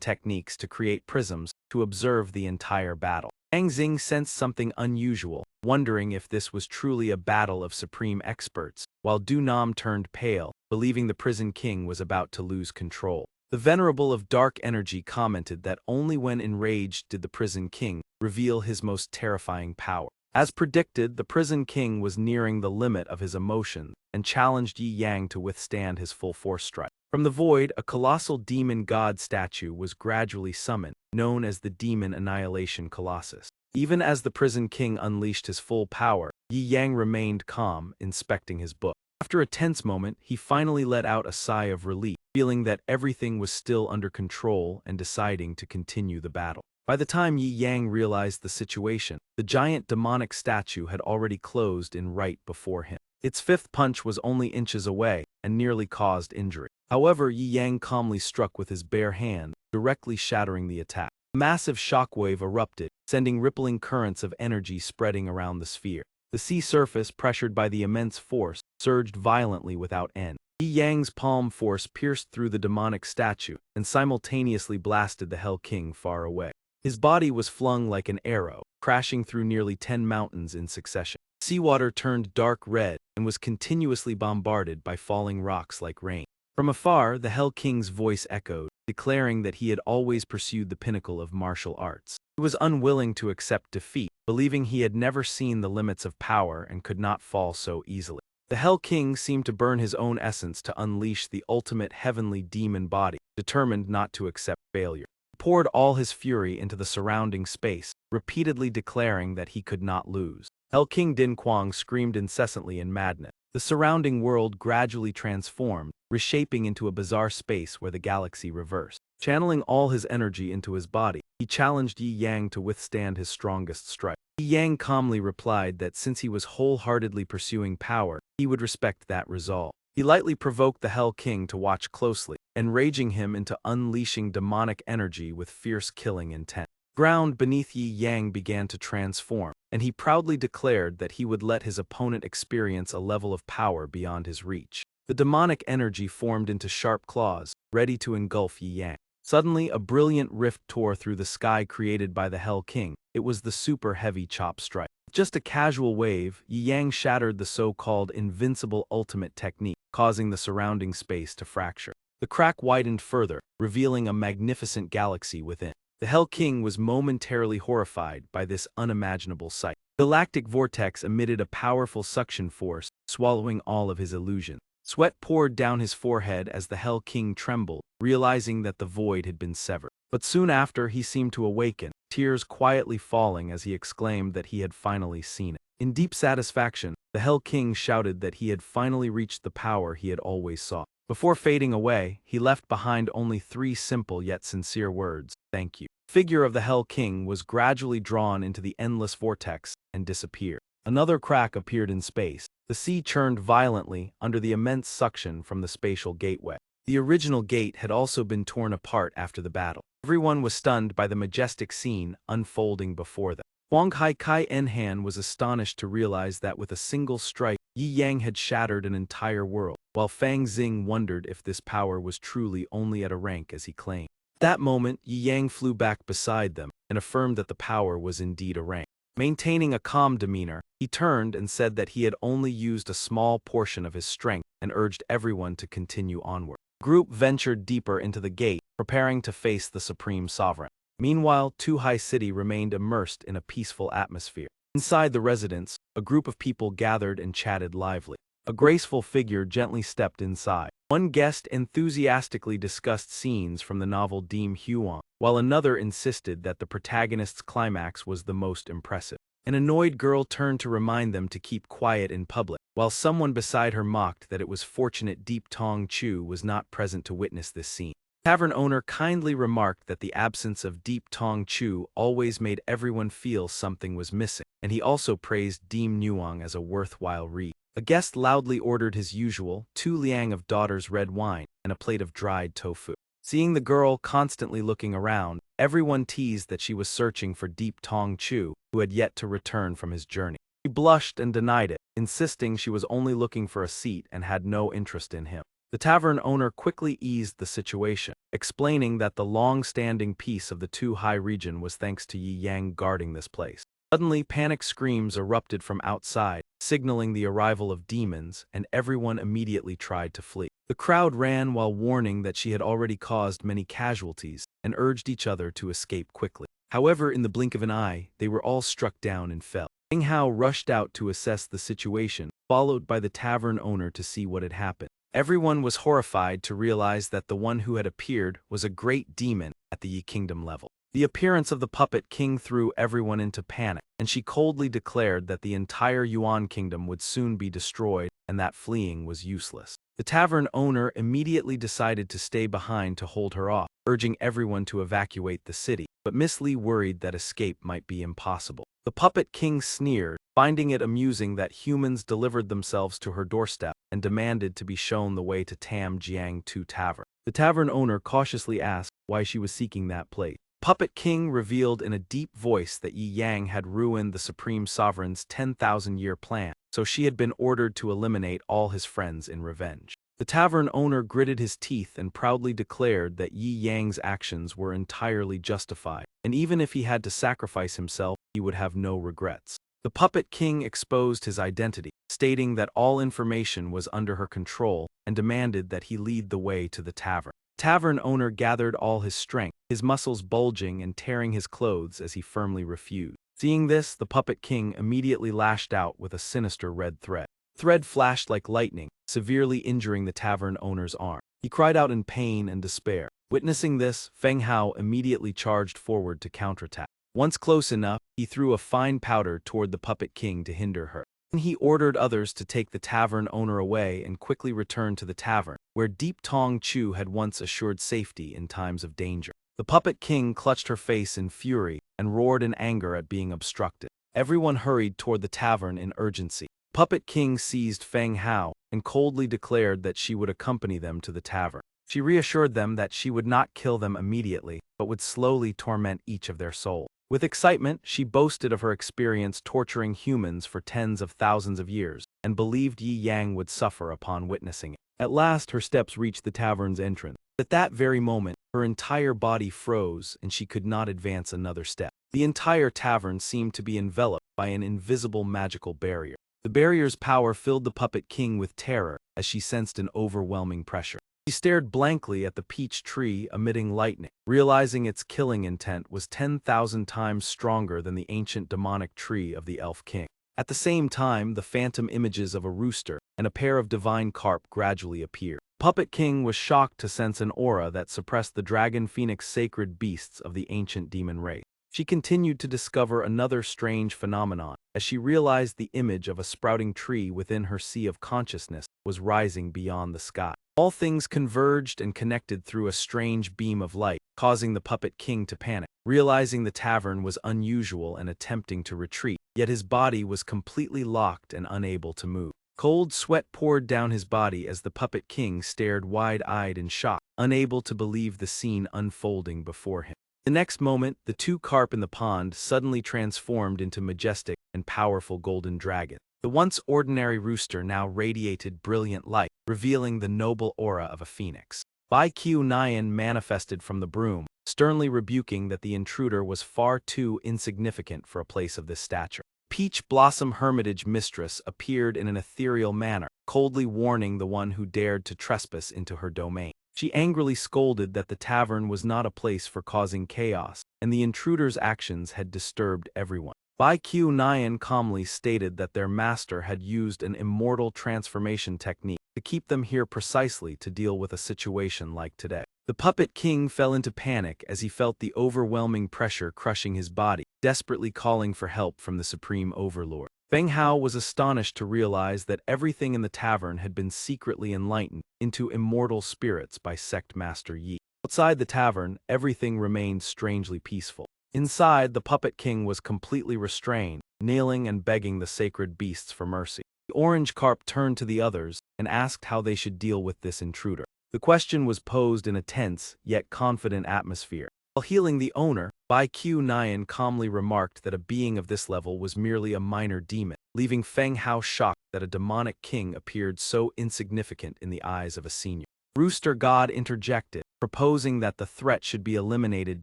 techniques to create prisms to observe the entire battle. Fang Xing sensed something unusual, wondering if this was truly a battle of supreme experts, while Du Nam turned pale, believing the Prison King was about to lose control. The Venerable of Dark Energy commented that only when enraged did the Prison King reveal his most terrifying power. As predicted, the Prison King was nearing the limit of his emotions and challenged Yi Yang to withstand his full force strike. From the void, a colossal demon god statue was gradually summoned, known as the Demon Annihilation Colossus. Even as the Prison King unleashed his full power, Yi Yang remained calm, inspecting his book. After a tense moment, he finally let out a sigh of relief, feeling that everything was still under control and deciding to continue the battle. By the time Yi Yang realized the situation, the giant demonic statue had already closed in right before him. Its fifth punch was only inches away and nearly caused injury. However, Yi Yang calmly struck with his bare hand, directly shattering the attack. A massive shockwave erupted, sending rippling currents of energy spreading around the sphere. The sea surface, pressured by the immense force, surged violently without end. Yi Yang's palm force pierced through the demonic statue and simultaneously blasted the Hell King far away. His body was flung like an arrow, crashing through nearly 10 mountains in succession. Seawater turned dark red and was continuously bombarded by falling rocks like rain. From afar, the Hell King's voice echoed, declaring that he had always pursued the pinnacle of martial arts. He was unwilling to accept defeat, believing he had never seen the limits of power and could not fall so easily. The Hell King seemed to burn his own essence to unleash the ultimate heavenly demon body, determined not to accept failure. He poured all his fury into the surrounding space, repeatedly declaring that he could not lose. Hell King Din Kuang screamed incessantly in madness. The surrounding world gradually transformed, reshaping into a bizarre space where the galaxy reversed. Channeling all his energy into his body, he challenged Yi Yang to withstand his strongest strike. Yi Yang calmly replied that since he was wholeheartedly pursuing power, he would respect that resolve. He lightly provoked the Hell King to watch closely, enraging him into unleashing demonic energy with fierce killing intent. Ground beneath Yi Yang began to transform, and he proudly declared that he would let his opponent experience a level of power beyond his reach. The demonic energy formed into sharp claws, ready to engulf Yi Yang. Suddenly, a brilliant rift tore through the sky created by the Hell King. It was the super heavy chop strike. With just a casual wave, Yi Yang shattered the so-called invincible ultimate technique, causing the surrounding space to fracture. The crack widened further, revealing a magnificent galaxy within. The Hell King was momentarily horrified by this unimaginable sight. The galactic vortex emitted a powerful suction force, swallowing all of his illusions. Sweat poured down his forehead as the Hell King trembled, realizing that the void had been severed. But soon after, he seemed to awaken, tears quietly falling as he exclaimed that he had finally seen it. In deep satisfaction, the Hell King shouted that he had finally reached the power he had always sought. Before fading away, he left behind only 3 simple yet sincere words: "Thank you." The figure of the Hell King was gradually drawn into the endless vortex and disappeared. Another crack appeared in space. The sea churned violently under the immense suction from the spatial gateway. The original gate had also been torn apart after the battle. Everyone was stunned by the majestic scene unfolding before them. Huang Hai Kai Enhan was astonished to realize that with a single strike, Yi Yang had shattered an entire world, while Fang Xing wondered if this power was truly only at a rank as he claimed. At that moment, Yi Yang flew back beside them and affirmed that the power was indeed a rank. Maintaining a calm demeanor, he turned and said that he had only used a small portion of his strength and urged everyone to continue onward. The group ventured deeper into the gate, preparing to face the Supreme Sovereign. Meanwhile, Tuhai City remained immersed in a peaceful atmosphere. Inside the residence, a group of people gathered and chatted lively. A graceful figure gently stepped inside. One guest enthusiastically discussed scenes from the novel Deem Huang, while another insisted that the protagonist's climax was the most impressive. An annoyed girl turned to remind them to keep quiet in public, while someone beside her mocked that it was fortunate Deep Tong Chu was not present to witness this scene. The tavern owner kindly remarked that the absence of Deep Tong Chu always made everyone feel something was missing, and he also praised Deem Nuang as a worthwhile read. A guest loudly ordered his usual 2 liang of daughter's red wine and a plate of dried tofu. Seeing the girl constantly looking around, everyone teased that she was searching for Deep Tong Chu, who had yet to return from his journey. She blushed and denied it, insisting she was only looking for a seat and had no interest in him. The tavern owner quickly eased the situation, explaining that the long-standing peace of the Tuhai region was thanks to Yi Yang guarding this place. Suddenly, panic screams erupted from outside, signaling the arrival of demons, and everyone immediately tried to flee. The crowd ran while warning that she had already caused many casualties, and urged each other to escape quickly. However, in the blink of an eye, they were all struck down and fell. Meng Hao rushed out to assess the situation, followed by the tavern owner to see what had happened. Everyone was horrified to realize that the one who had appeared was a great demon at the Yi Kingdom level. The appearance of the puppet king threw everyone into panic, and she coldly declared that the entire Yuan kingdom would soon be destroyed and that fleeing was useless. The tavern owner immediately decided to stay behind to hold her off, urging everyone to evacuate the city, but Miss Li worried that escape might be impossible. The puppet king sneered, finding it amusing that humans delivered themselves to her doorstep and demanded to be shown the way to Tam Jiang Tu Tavern. The tavern owner cautiously asked why she was seeking that place. Puppet King revealed in a deep voice that Yi Yang had ruined the Supreme Sovereign's 10,000-year plan, so she had been ordered to eliminate all his friends in revenge. The tavern owner gritted his teeth and proudly declared that Yi Yang's actions were entirely justified, and even if he had to sacrifice himself, he would have no regrets. The puppet king exposed his identity, stating that all information was under her control and demanded that he lead the way to the tavern. Tavern owner gathered all his strength, his muscles bulging and tearing his clothes as he firmly refused. Seeing this, the puppet king immediately lashed out with a sinister red thread. The thread flashed like lightning, severely injuring the tavern owner's arm. He cried out in pain and despair. Witnessing this, Feng Hao immediately charged forward to counterattack. Once close enough, he threw a fine powder toward the puppet king to hinder her. Then he ordered others to take the tavern owner away and quickly return to the tavern, where Deep Tong Chu had once assured safety in times of danger. The puppet king clutched her face in fury and roared in anger at being obstructed. Everyone hurried toward the tavern in urgency. Puppet king seized Feng Hao and coldly declared that she would accompany them to the tavern. She reassured them that she would not kill them immediately, but would slowly torment each of their souls. With excitement, she boasted of her experience torturing humans for tens of thousands of years, and believed Yi Yang would suffer upon witnessing it. At last, her steps reached the tavern's entrance. At that very moment, her entire body froze and she could not advance another step. The entire tavern seemed to be enveloped by an invisible magical barrier. The barrier's power filled the puppet king with terror as she sensed an overwhelming pressure. She stared blankly at the peach tree emitting lightning, realizing its killing intent was 10,000 times stronger than the ancient demonic tree of the elf king. At the same time, the phantom images of a rooster and a pair of divine carp gradually appeared. Puppet King was shocked to sense an aura that suppressed the dragon phoenix sacred beasts of the ancient demon race. She continued to discover another strange phenomenon, as she realized the image of a sprouting tree within her sea of consciousness was rising beyond the sky. All things converged and connected through a strange beam of light, causing the Puppet King to panic. Realizing the tavern was unusual and attempting to retreat, yet his body was completely locked and unable to move. Cold sweat poured down his body as the Puppet King stared wide-eyed in shock, unable to believe the scene unfolding before him. The next moment, the two carp in the pond suddenly transformed into majestic and powerful golden dragons. The once ordinary rooster now radiated brilliant light, revealing the noble aura of a phoenix. Bai Qiu Nian manifested from the broom, sternly rebuking that the intruder was far too insignificant for a place of this stature. Peach Blossom Hermitage Mistress appeared in an ethereal manner, coldly warning the one who dared to trespass into her domain. She angrily scolded that the tavern was not a place for causing chaos, and the intruder's actions had disturbed everyone. Bai Qiu Nian calmly stated that their master had used an immortal transformation technique to keep them here precisely to deal with a situation like today. The Puppet King fell into panic as he felt the overwhelming pressure crushing his body, desperately calling for help from the Supreme Overlord. Feng Hao was astonished to realize that everything in the tavern had been secretly enlightened into immortal spirits by Sect Master Yi. Outside the tavern, everything remained strangely peaceful. Inside, the Puppet King was completely restrained, kneeling and begging the sacred beasts for mercy. The orange carp turned to the others and asked how they should deal with this intruder. The question was posed in a tense, yet confident atmosphere. While healing the owner, Bai Qiu Nian calmly remarked that a being of this level was merely a minor demon, leaving Feng Hao shocked that a demonic king appeared so insignificant in the eyes of a senior. Rooster God interjected, proposing that the threat should be eliminated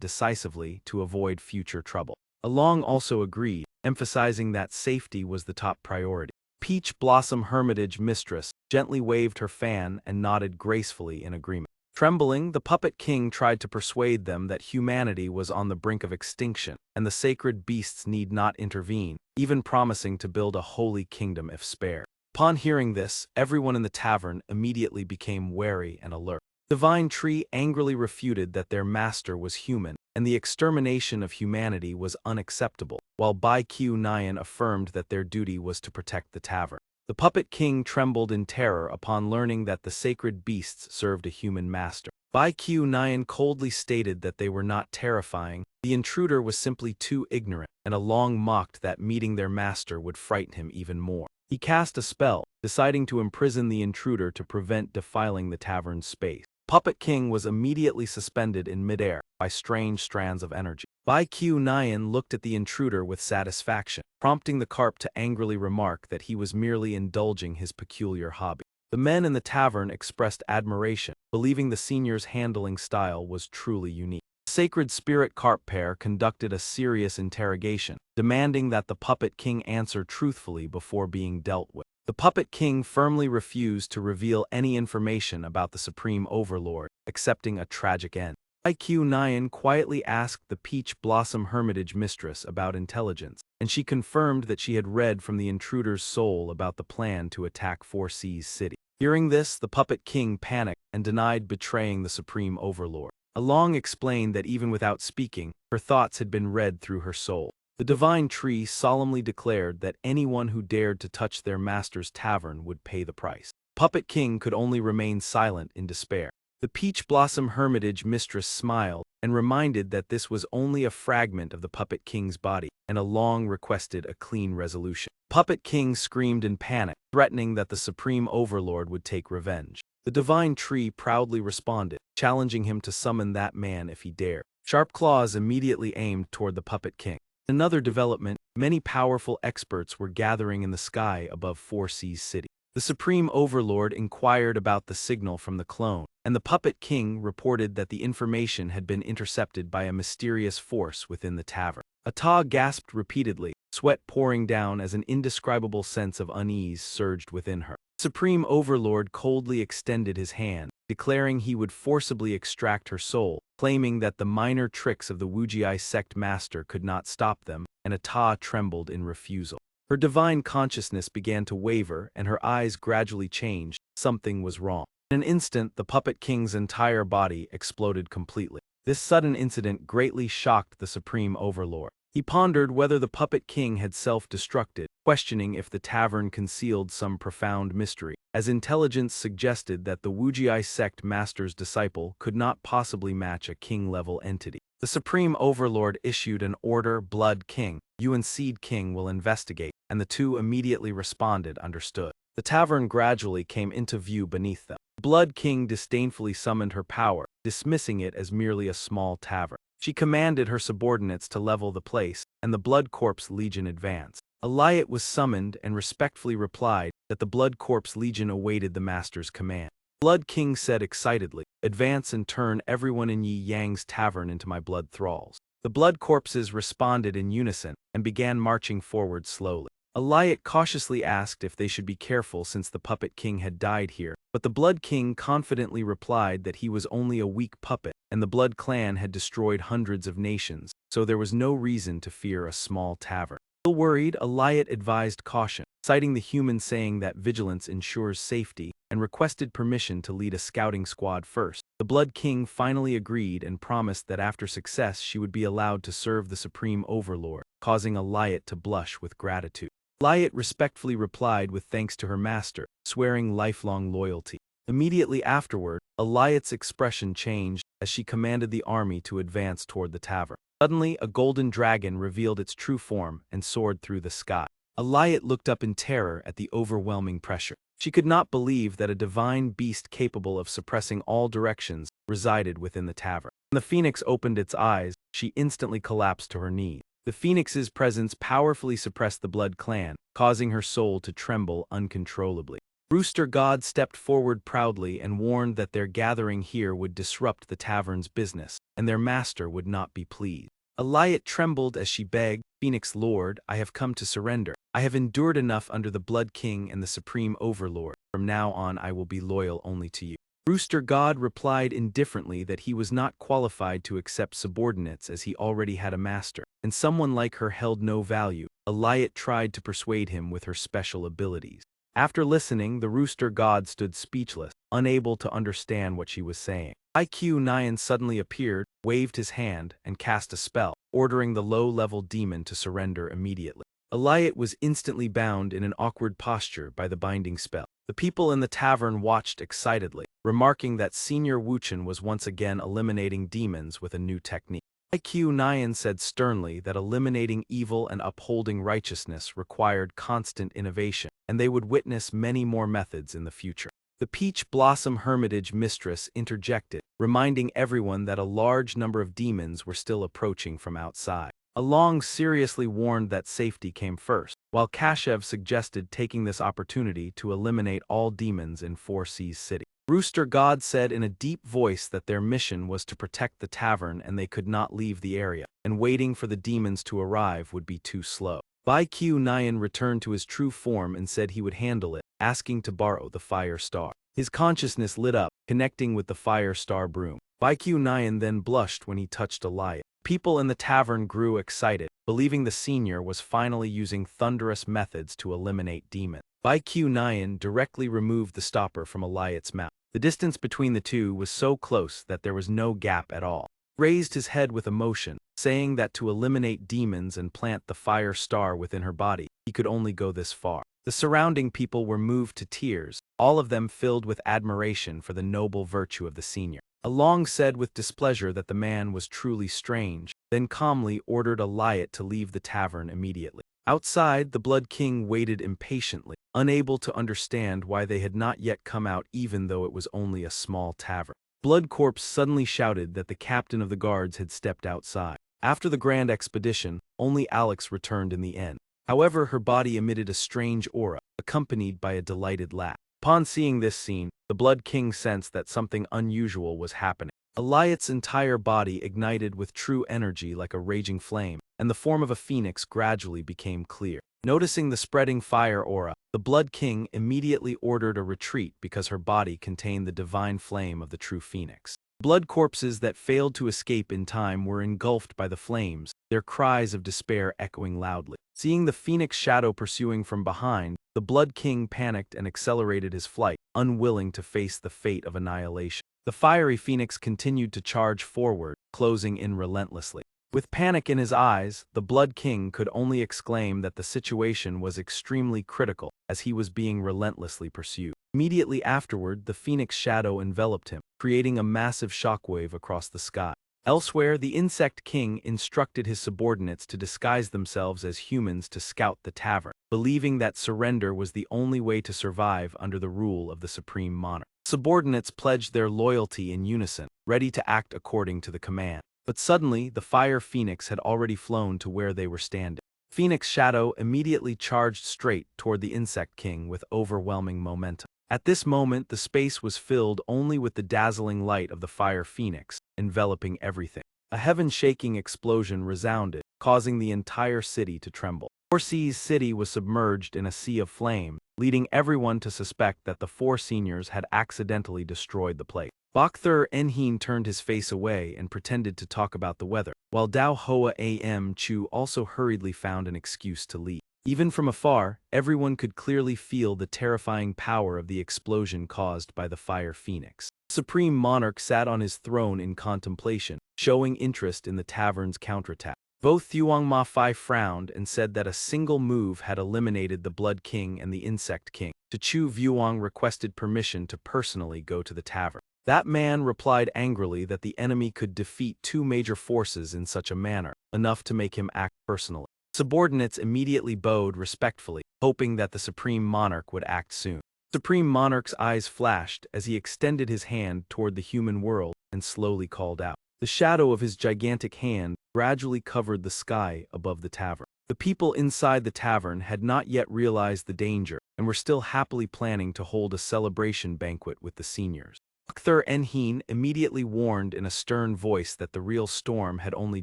decisively to avoid future trouble. Along also agreed, emphasizing that safety was the top priority. Peach Blossom Hermitage Mistress gently waved her fan and nodded gracefully in agreement. Trembling, the Puppet King tried to persuade them that humanity was on the brink of extinction, and the sacred beasts need not intervene, even promising to build a holy kingdom if spared. Upon hearing this, everyone in the tavern immediately became wary and alert. Divine Tree angrily refuted that their master was human, and the extermination of humanity was unacceptable, while Bai Qiu Nian affirmed that their duty was to protect the tavern. The Puppet King trembled in terror upon learning that the sacred beasts served a human master. Bai Qiu Nian coldly stated that they were not terrifying, the intruder was simply too ignorant, and along mocked that meeting their master would frighten him even more. He cast a spell, deciding to imprison the intruder to prevent defiling the tavern's space. Puppet King was immediately suspended in midair by strange strands of energy. Bai Qiu Nian looked at the intruder with satisfaction, prompting the carp to angrily remark that he was merely indulging his peculiar hobby. The men in the tavern expressed admiration, believing the senior's handling style was truly unique. The sacred spirit carp pair conducted a serious interrogation, demanding that the puppet king answer truthfully before being dealt with. The puppet king firmly refused to reveal any information about the supreme overlord, accepting a tragic end. IQ9 quietly asked the Peach Blossom Hermitage mistress about intelligence, and she confirmed that she had read from the intruder's soul about the plan to attack 4C's city. Hearing this, the puppet king panicked and denied betraying the supreme overlord. Along explained that even without speaking, her thoughts had been read through her soul. The divine tree solemnly declared that anyone who dared to touch their master's tavern would pay the price. Puppet king could only remain silent in despair. The Peach Blossom Hermitage mistress smiled and reminded that this was only a fragment of the Puppet King's body, and a long requested a clean resolution. Puppet King screamed in panic, threatening that the Supreme Overlord would take revenge. The Divine Tree proudly responded, challenging him to summon that man if he dared. Sharp claws immediately aimed toward the Puppet King. In another development, many powerful experts were gathering in the sky above 4C's city. The Supreme Overlord inquired about the signal from the clone, and the Puppet King reported that the information had been intercepted by a mysterious force within the tavern. Ata gasped repeatedly, sweat pouring down as an indescribable sense of unease surged within her. Supreme Overlord coldly extended his hand, declaring he would forcibly extract her soul, claiming that the minor tricks of the Wujii sect master could not stop them, and Ata trembled in refusal. Her divine consciousness began to waver and her eyes gradually changed. Something was wrong. In an instant, the Puppet King's entire body exploded completely. This sudden incident greatly shocked the Supreme Overlord. He pondered whether the Puppet King had self-destructed, questioning if the tavern concealed some profound mystery, as intelligence suggested that the Wujii sect master's disciple could not possibly match a king-level entity. The Supreme Overlord issued an order, Blood King, you and Seed King will investigate, and the two immediately responded, understood. The tavern gradually came into view beneath them. Blood King disdainfully summoned her power, dismissing it as merely a small tavern. She commanded her subordinates to level the place, and the Blood Corpse Legion advanced. A Liot was summoned and respectfully replied that the Blood Corpse Legion awaited the master's command. Blood King said excitedly, advance and turn everyone in Yi Yang's tavern into my blood thralls. The blood corpses responded in unison and began marching forward slowly. A Liot cautiously asked if they should be careful since the Puppet King had died here, but the Blood King confidently replied that he was only a weak puppet, and the Blood Clan had destroyed hundreds of nations, so there was no reason to fear a small tavern. Still worried, a Liot advised caution, citing the human saying that vigilance ensures safety, and requested permission to lead a scouting squad first. The Blood King finally agreed and promised that after success she would be allowed to serve the Supreme Overlord, causing a Liot to blush with gratitude. Liot respectfully replied with thanks to her master, swearing lifelong loyalty. Immediately afterward, a Liot's expression changed as she commanded the army to advance toward the tavern. Suddenly, a golden dragon revealed its true form and soared through the sky. A Liot looked up in terror at the overwhelming pressure. She could not believe that a divine beast capable of suppressing all directions resided within the tavern. When the phoenix opened its eyes, she instantly collapsed to her knees. The phoenix's presence powerfully suppressed the Blood Clan, causing her soul to tremble uncontrollably. Rooster God stepped forward proudly and warned that their gathering here would disrupt the tavern's business, and their master would not be pleased. A Liot trembled as she begged, Phoenix Lord, I have come to surrender. I have endured enough under the Blood King and the Supreme Overlord. From now on I will be loyal only to you. Rooster God replied indifferently that he was not qualified to accept subordinates as he already had a master, and someone like her held no value. A Liot tried to persuade him with her special abilities. After listening, the Rooster God stood speechless, unable to understand what she was saying. IQ9 suddenly appeared, waved his hand, and cast a spell, ordering the low-level demon to surrender immediately. Liot was instantly bound in an awkward posture by the binding spell. The people in the tavern watched excitedly, remarking that Senior Wuchen was once again eliminating demons with a new technique. IQ9 said sternly that eliminating evil and upholding righteousness required constant innovation, and they would witness many more methods in the future. The Peach Blossom Hermitage mistress interjected, reminding everyone that a large number of demons were still approaching from outside. Along seriously warned that safety came first, while Kashev suggested taking this opportunity to eliminate all demons in Four Seas City. Rooster God said in a deep voice that their mission was to protect the tavern and they could not leave the area, and waiting for the demons to arrive would be too slow. Baikyu Nyan returned to his true form and said he would handle it, asking to borrow the fire star. His consciousness lit up, connecting with the fire star broom. Baikyu Nyan then blushed when he touched a lion. People in the tavern grew excited, believing the senior was finally using thunderous methods to eliminate demons. Baikyu Nyan directly removed the stopper from Eliot's mouth. The distance between the two was so close that there was no gap at all. Raised his head with emotion, saying that to eliminate demons and plant the fire star within her body, he could only go this far. The surrounding people were moved to tears, all of them filled with admiration for the noble virtue of the senior. Along said with displeasure that the man was truly strange, then calmly ordered Eliot to leave the tavern immediately. Outside, the Blood King waited impatiently, unable to understand why they had not yet come out even though it was only a small tavern. Blood Corpse suddenly shouted that the captain of the guards had stepped outside. After the grand expedition, only Alex returned in the end. However, her body emitted a strange aura, accompanied by a delighted laugh. Upon seeing this scene, the Blood King sensed that something unusual was happening. Eliot's entire body ignited with true energy like a raging flame, and the form of a phoenix gradually became clear. Noticing the spreading fire aura, the Blood King immediately ordered a retreat because her body contained the divine flame of the true phoenix. Blood corpses that failed to escape in time were engulfed by the flames, their cries of despair echoing loudly. Seeing the phoenix shadow pursuing from behind, the Blood King panicked and accelerated his flight, unwilling to face the fate of annihilation. The fiery phoenix continued to charge forward, closing in relentlessly. With panic in his eyes, the Blood King could only exclaim that the situation was extremely critical, as he was being relentlessly pursued. Immediately afterward, the phoenix shadow enveloped him, creating a massive shockwave across the sky. Elsewhere, the Insect King instructed his subordinates to disguise themselves as humans to scout the tavern, believing that surrender was the only way to survive under the rule of the Supreme Monarch. Subordinates pledged their loyalty in unison, ready to act according to the command. But suddenly, the fire phoenix had already flown to where they were standing. Phoenix Shadow immediately charged straight toward the Insect King with overwhelming momentum. At this moment, the space was filled only with the dazzling light of the fire phoenix, enveloping everything. A heaven-shaking explosion resounded, causing the entire city to tremble. Four Seas City was submerged in a sea of flame, leading everyone to suspect that the four seniors had accidentally destroyed the place. Bakther Enheen turned his face away and pretended to talk about the weather, while Dao Hoa Am Chu also hurriedly found an excuse to leave. Even from afar, everyone could clearly feel the terrifying power of the explosion caused by the fire phoenix. The Supreme Monarch sat on his throne in contemplation, showing interest in the tavern's counterattack. Both Thuong Ma Fai frowned and said that a single move had eliminated the Blood King and the Insect King. Chu Vuong requested permission to personally go to the tavern. That man replied angrily that the enemy could defeat two major forces in such a manner, enough to make him act personally. Subordinates immediately bowed respectfully, hoping that the Supreme Monarch would act soon. The Supreme Monarch's eyes flashed as he extended his hand toward the human world and slowly called out. The shadow of his gigantic hand gradually covered the sky above the tavern. The people inside the tavern had not yet realized the danger and were still happily planning to hold a celebration banquet with the seniors. Bakther Enheen immediately warned in a stern voice that the real storm had only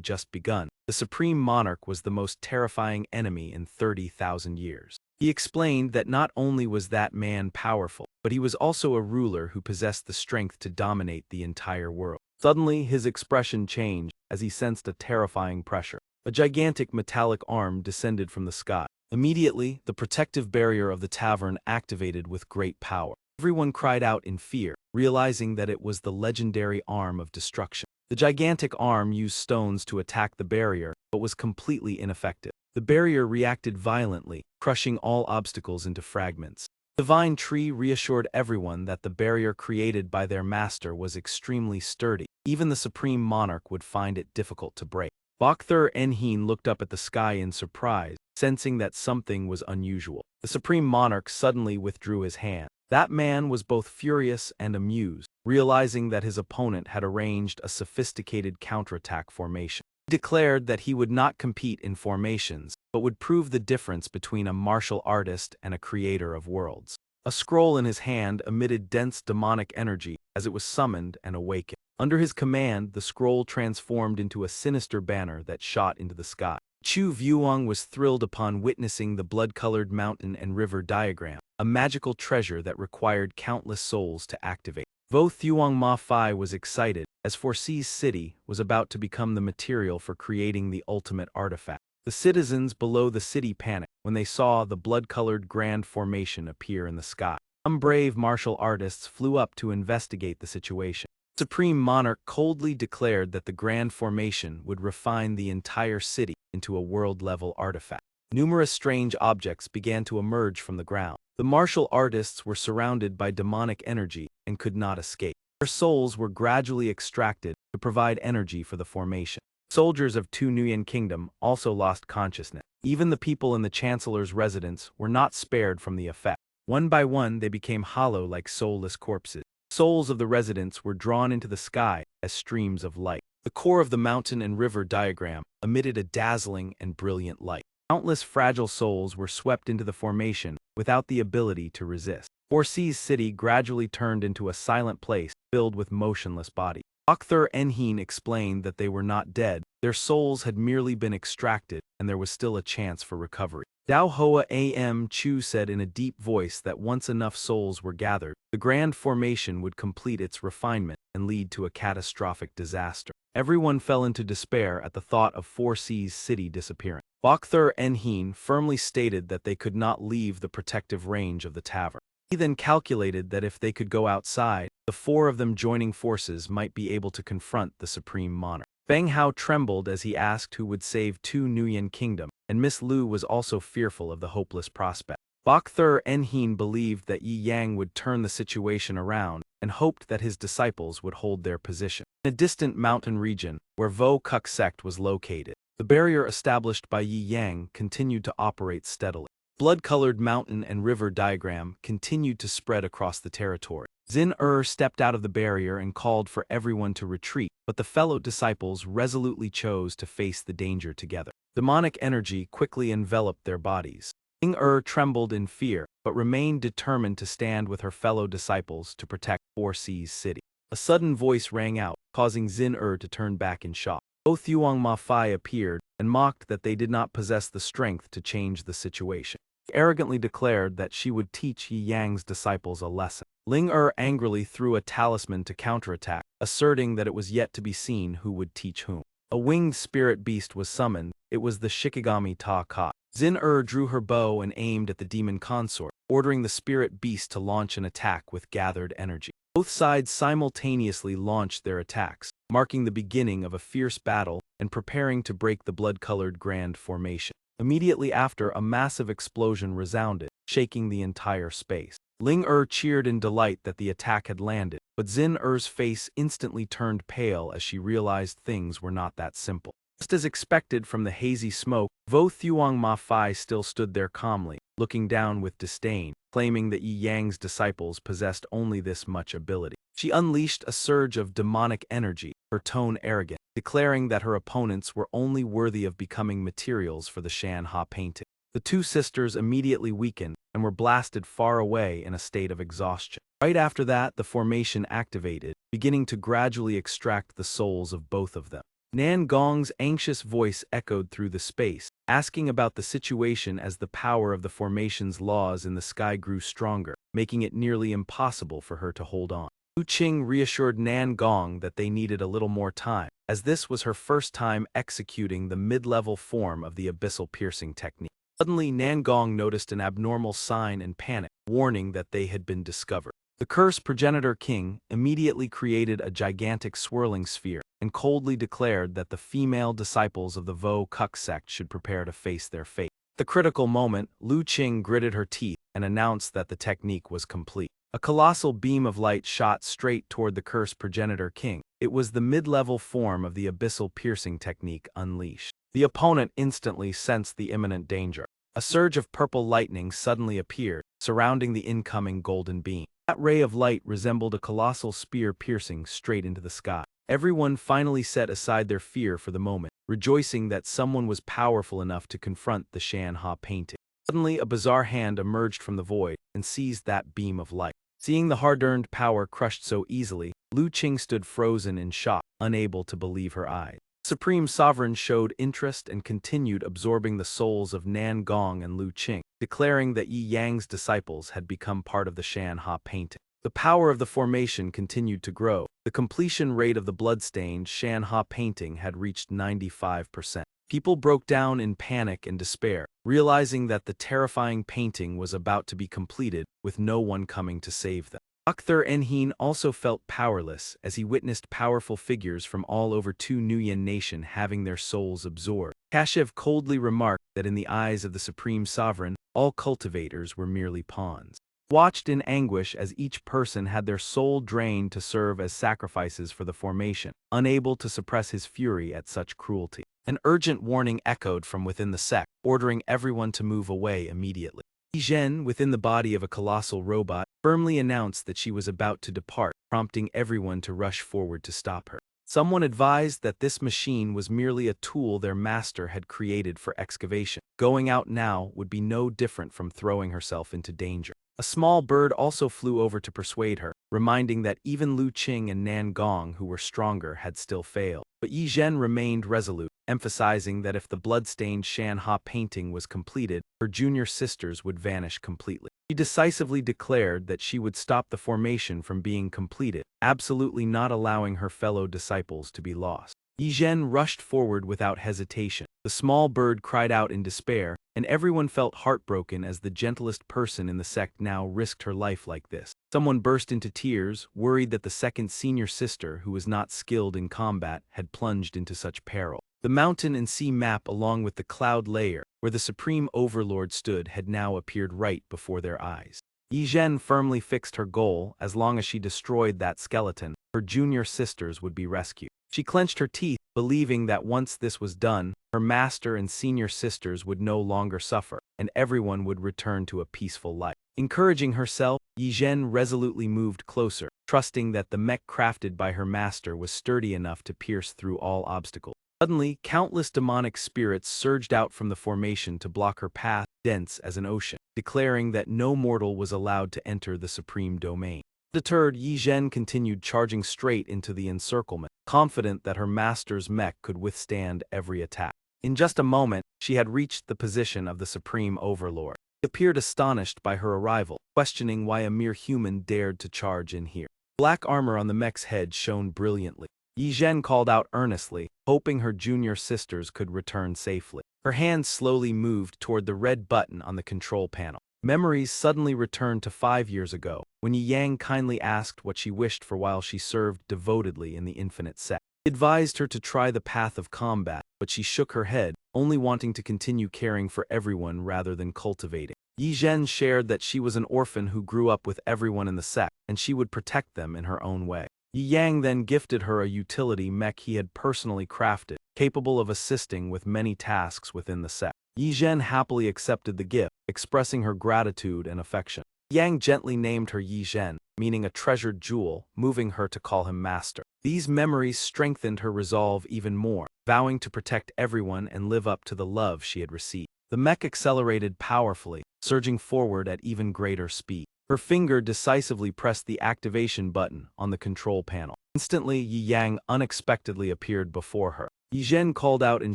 just begun. The Supreme Monarch was the most terrifying enemy in 30,000 years. He explained that not only was that man powerful, but he was also a ruler who possessed the strength to dominate the entire world. Suddenly, his expression changed as he sensed a terrifying pressure. A gigantic metallic arm descended from the sky. Immediately, the protective barrier of the tavern activated with great power. Everyone cried out in fear, realizing that it was the legendary arm of destruction. The gigantic arm used stones to attack the barrier, but was completely ineffective. The barrier reacted violently, crushing all obstacles into fragments. The Divine Tree reassured everyone that the barrier created by their master was extremely sturdy. Even the Supreme Monarch would find it difficult to break. Bakther Enheen looked up at the sky in surprise, sensing that something was unusual. The Supreme Monarch suddenly withdrew his hand. That man was both furious and amused, realizing that his opponent had arranged a sophisticated counterattack formation. He declared that he would not compete in formations, but would prove the difference between a martial artist and a creator of worlds. A scroll in his hand emitted dense demonic energy as it was summoned and awakened. Under his command, the scroll transformed into a sinister banner that shot into the sky. Chu Vuong was thrilled upon witnessing the blood-colored mountain and river diagram, a magical treasure that required countless souls to activate. Vo Thuong Ma Fai was excited, as Foresee's city was about to become the material for creating the ultimate artifact. The citizens below the city panicked when they saw the blood-colored grand formation appear in the sky. Some brave martial artists flew up to investigate the situation. The Supreme Monarch coldly declared that the grand formation would refine the entire city into a world-level artifact. Numerous strange objects began to emerge from the ground. The martial artists were surrounded by demonic energy and could not escape. Their souls were gradually extracted to provide energy for the formation. Soldiers of Tu Nguyen Kingdom also lost consciousness. Even the people in the Chancellor's residence were not spared from the effect. One by one, they became hollow like soulless corpses. Souls of the residents were drawn into the sky as streams of light. The core of the mountain and river diagram emitted a dazzling and brilliant light. Countless fragile souls were swept into the formation without the ability to resist. Foresee's city gradually turned into a silent place filled with motionless bodies. Okthur Enheen explained that they were not dead, their souls had merely been extracted, and there was still a chance for recovery. Dao Hoa Am Chu said in a deep voice that once enough souls were gathered, the grand formation would complete its refinement and lead to a catastrophic disaster. Everyone fell into despair at the thought of Foresee's city disappearing. Okthur Enheen firmly stated that they could not leave the protective range of the tavern. He then calculated that if they could go outside, the four of them joining forces might be able to confront the Supreme Monarch. Feng Hao trembled as he asked who would save Tu Nguyen Kingdom, and Miss Lu was also fearful of the hopeless prospect. Okthur Enheen believed that Yi Yang would turn the situation around and hoped that his disciples would hold their position. In a distant mountain region, where Vo Kuk sect was located, the barrier established by Yi Yang continued to operate steadily. Blood-colored mountain and river diagram continued to spread across the territory. Xin stepped out of the barrier and called for everyone to retreat, but the fellow disciples resolutely chose to face the danger together. Demonic energy quickly enveloped their bodies. Ling trembled in fear, but remained determined to stand with her fellow disciples to protect Foresee's city. A sudden voice rang out, causing Xin to turn back in shock. Bo Thuong Ma Fai appeared and mocked that they did not possess the strength to change the situation. She arrogantly declared that she would teach Yi Yang's disciples a lesson. Ling angrily threw a talisman to counterattack, asserting that it was yet to be seen who would teach whom. A winged spirit beast was summoned. It was the Shikigami Ta Ka. Xin drew her bow and aimed at the demon consort, ordering the spirit beast to launch an attack with gathered energy. Both sides simultaneously launched their attacks, marking the beginning of a fierce battle and preparing to break the blood-colored grand formation. Immediately after, a massive explosion resounded, shaking the entire space. Ling cheered in delight that the attack had landed, but Xin face instantly turned pale as she realized things were not that simple. Just as expected from the hazy smoke, Vo Thuong Ma Fai still stood there calmly, looking down with disdain, claiming that Yi Yang's disciples possessed only this much ability. She unleashed a surge of demonic energy, her tone arrogant, declaring that her opponents were only worthy of becoming materials for the Shan Ha painting. The two sisters immediately weakened and were blasted far away in a state of exhaustion. Right after that, the formation activated, beginning to gradually extract the souls of both of them. Nan Gong's anxious voice echoed through the space, asking about the situation as the power of the formation's laws in the sky grew stronger, making it nearly impossible for her to hold on. Lu Qing reassured Nan Gong that they needed a little more time, as this was her first time executing the mid-level form of the abyssal piercing technique. Suddenly, Nan Gong noticed an abnormal sign and panicked, warning that they had been discovered. The cursed progenitor king immediately created a gigantic swirling sphere and coldly declared that the female disciples of the Vo Kuk sect should prepare to face their fate. At the critical moment, Lu Qing gritted her teeth and announced that the technique was complete. A colossal beam of light shot straight toward the cursed progenitor king. It was the mid-level form of the abyssal piercing technique unleashed. The opponent instantly sensed the imminent danger. A surge of purple lightning suddenly appeared, surrounding the incoming golden beam. That ray of light resembled a colossal spear piercing straight into the sky. Everyone finally set aside their fear for the moment, rejoicing that someone was powerful enough to confront the Shanha painting. Suddenly, a bizarre hand emerged from the void and seized that beam of light. Seeing the hard-earned power crushed so easily, Lu Qing stood frozen in shock, unable to believe her eyes. The Supreme Sovereign showed interest and continued absorbing the souls of Nan Gong and Lu Qing, declaring that Yi Yang's disciples had become part of the Shanha painting. The power of the formation continued to grow. The completion rate of the bloodstained Shanha painting had reached 95%. People broke down in panic and despair, realizing that the terrifying painting was about to be completed with no one coming to save them. Dr. Enhin also felt powerless as he witnessed powerful figures from all over Tu Nuyen Nation having their souls absorbed. Kashev coldly remarked that in the eyes of the Supreme Sovereign, all cultivators were merely pawns. Watched in anguish as each person had their soul drained to serve as sacrifices for the formation, unable to suppress his fury at such cruelty. An urgent warning echoed from within the sect, ordering everyone to move away immediately. Yi Zhen, within the body of a colossal robot, firmly announced that she was about to depart, prompting everyone to rush forward to stop her. Someone advised that this machine was merely a tool their master had created for excavation. Going out now would be no different from throwing herself into danger. A small bird also flew over to persuade her, reminding that even Lu Qing and Nan Gong, who were stronger, had still failed. But Yi Zhen remained resolute, emphasizing that if the bloodstained Shanha painting was completed, her junior sisters would vanish completely. She decisively declared that she would stop the formation from being completed, absolutely not allowing her fellow disciples to be lost. Yi Zhen rushed forward without hesitation. The small bird cried out in despair, and everyone felt heartbroken as the gentlest person in the sect now risked her life like this. Someone burst into tears, worried that the second senior sister, who was not skilled in combat, had plunged into such peril. The mountain and sea map along with the cloud layer, where the Supreme Overlord stood, had now appeared right before their eyes. Yi Zhen firmly fixed her goal: as long as she destroyed that skeleton, her junior sisters would be rescued. She clenched her teeth, believing that once this was done, her master and senior sisters would no longer suffer, and everyone would return to a peaceful life. Encouraging herself, Yi Zhen resolutely moved closer, trusting that the mech crafted by her master was sturdy enough to pierce through all obstacles. Suddenly, countless demonic spirits surged out from the formation to block her path, dense as an ocean, declaring that no mortal was allowed to enter the supreme domain. Deterred, Yi Zhen continued charging straight into the encirclement, confident that her master's mech could withstand every attack. In just a moment, she had reached the position of the Supreme Overlord. He appeared astonished by her arrival, questioning why a mere human dared to charge in here. Black armor on the mech's head shone brilliantly. Yi Zhen called out earnestly, hoping her junior sisters could return safely. Her hand slowly moved toward the red button on the control panel. Memories suddenly returned to 5 years ago, when Yi Yang kindly asked what she wished for while she served devotedly in the infinite sect. He advised her to try the path of combat, but she shook her head, only wanting to continue caring for everyone rather than cultivating. Yi Zhen shared that she was an orphan who grew up with everyone in the sect, and she would protect them in her own way. Yi Yang then gifted her a utility mech he had personally crafted, capable of assisting with many tasks within the sect. Yi Zhen happily accepted the gift, expressing her gratitude and affection. Yang gently named her Yi Zhen, meaning a treasured jewel, moving her to call him master. These memories strengthened her resolve even more, vowing to protect everyone and live up to the love she had received. The mech accelerated powerfully, surging forward at even greater speed. Her finger decisively pressed the activation button on the control panel. Instantly, Yi Yang unexpectedly appeared before her. Yi Zhen called out in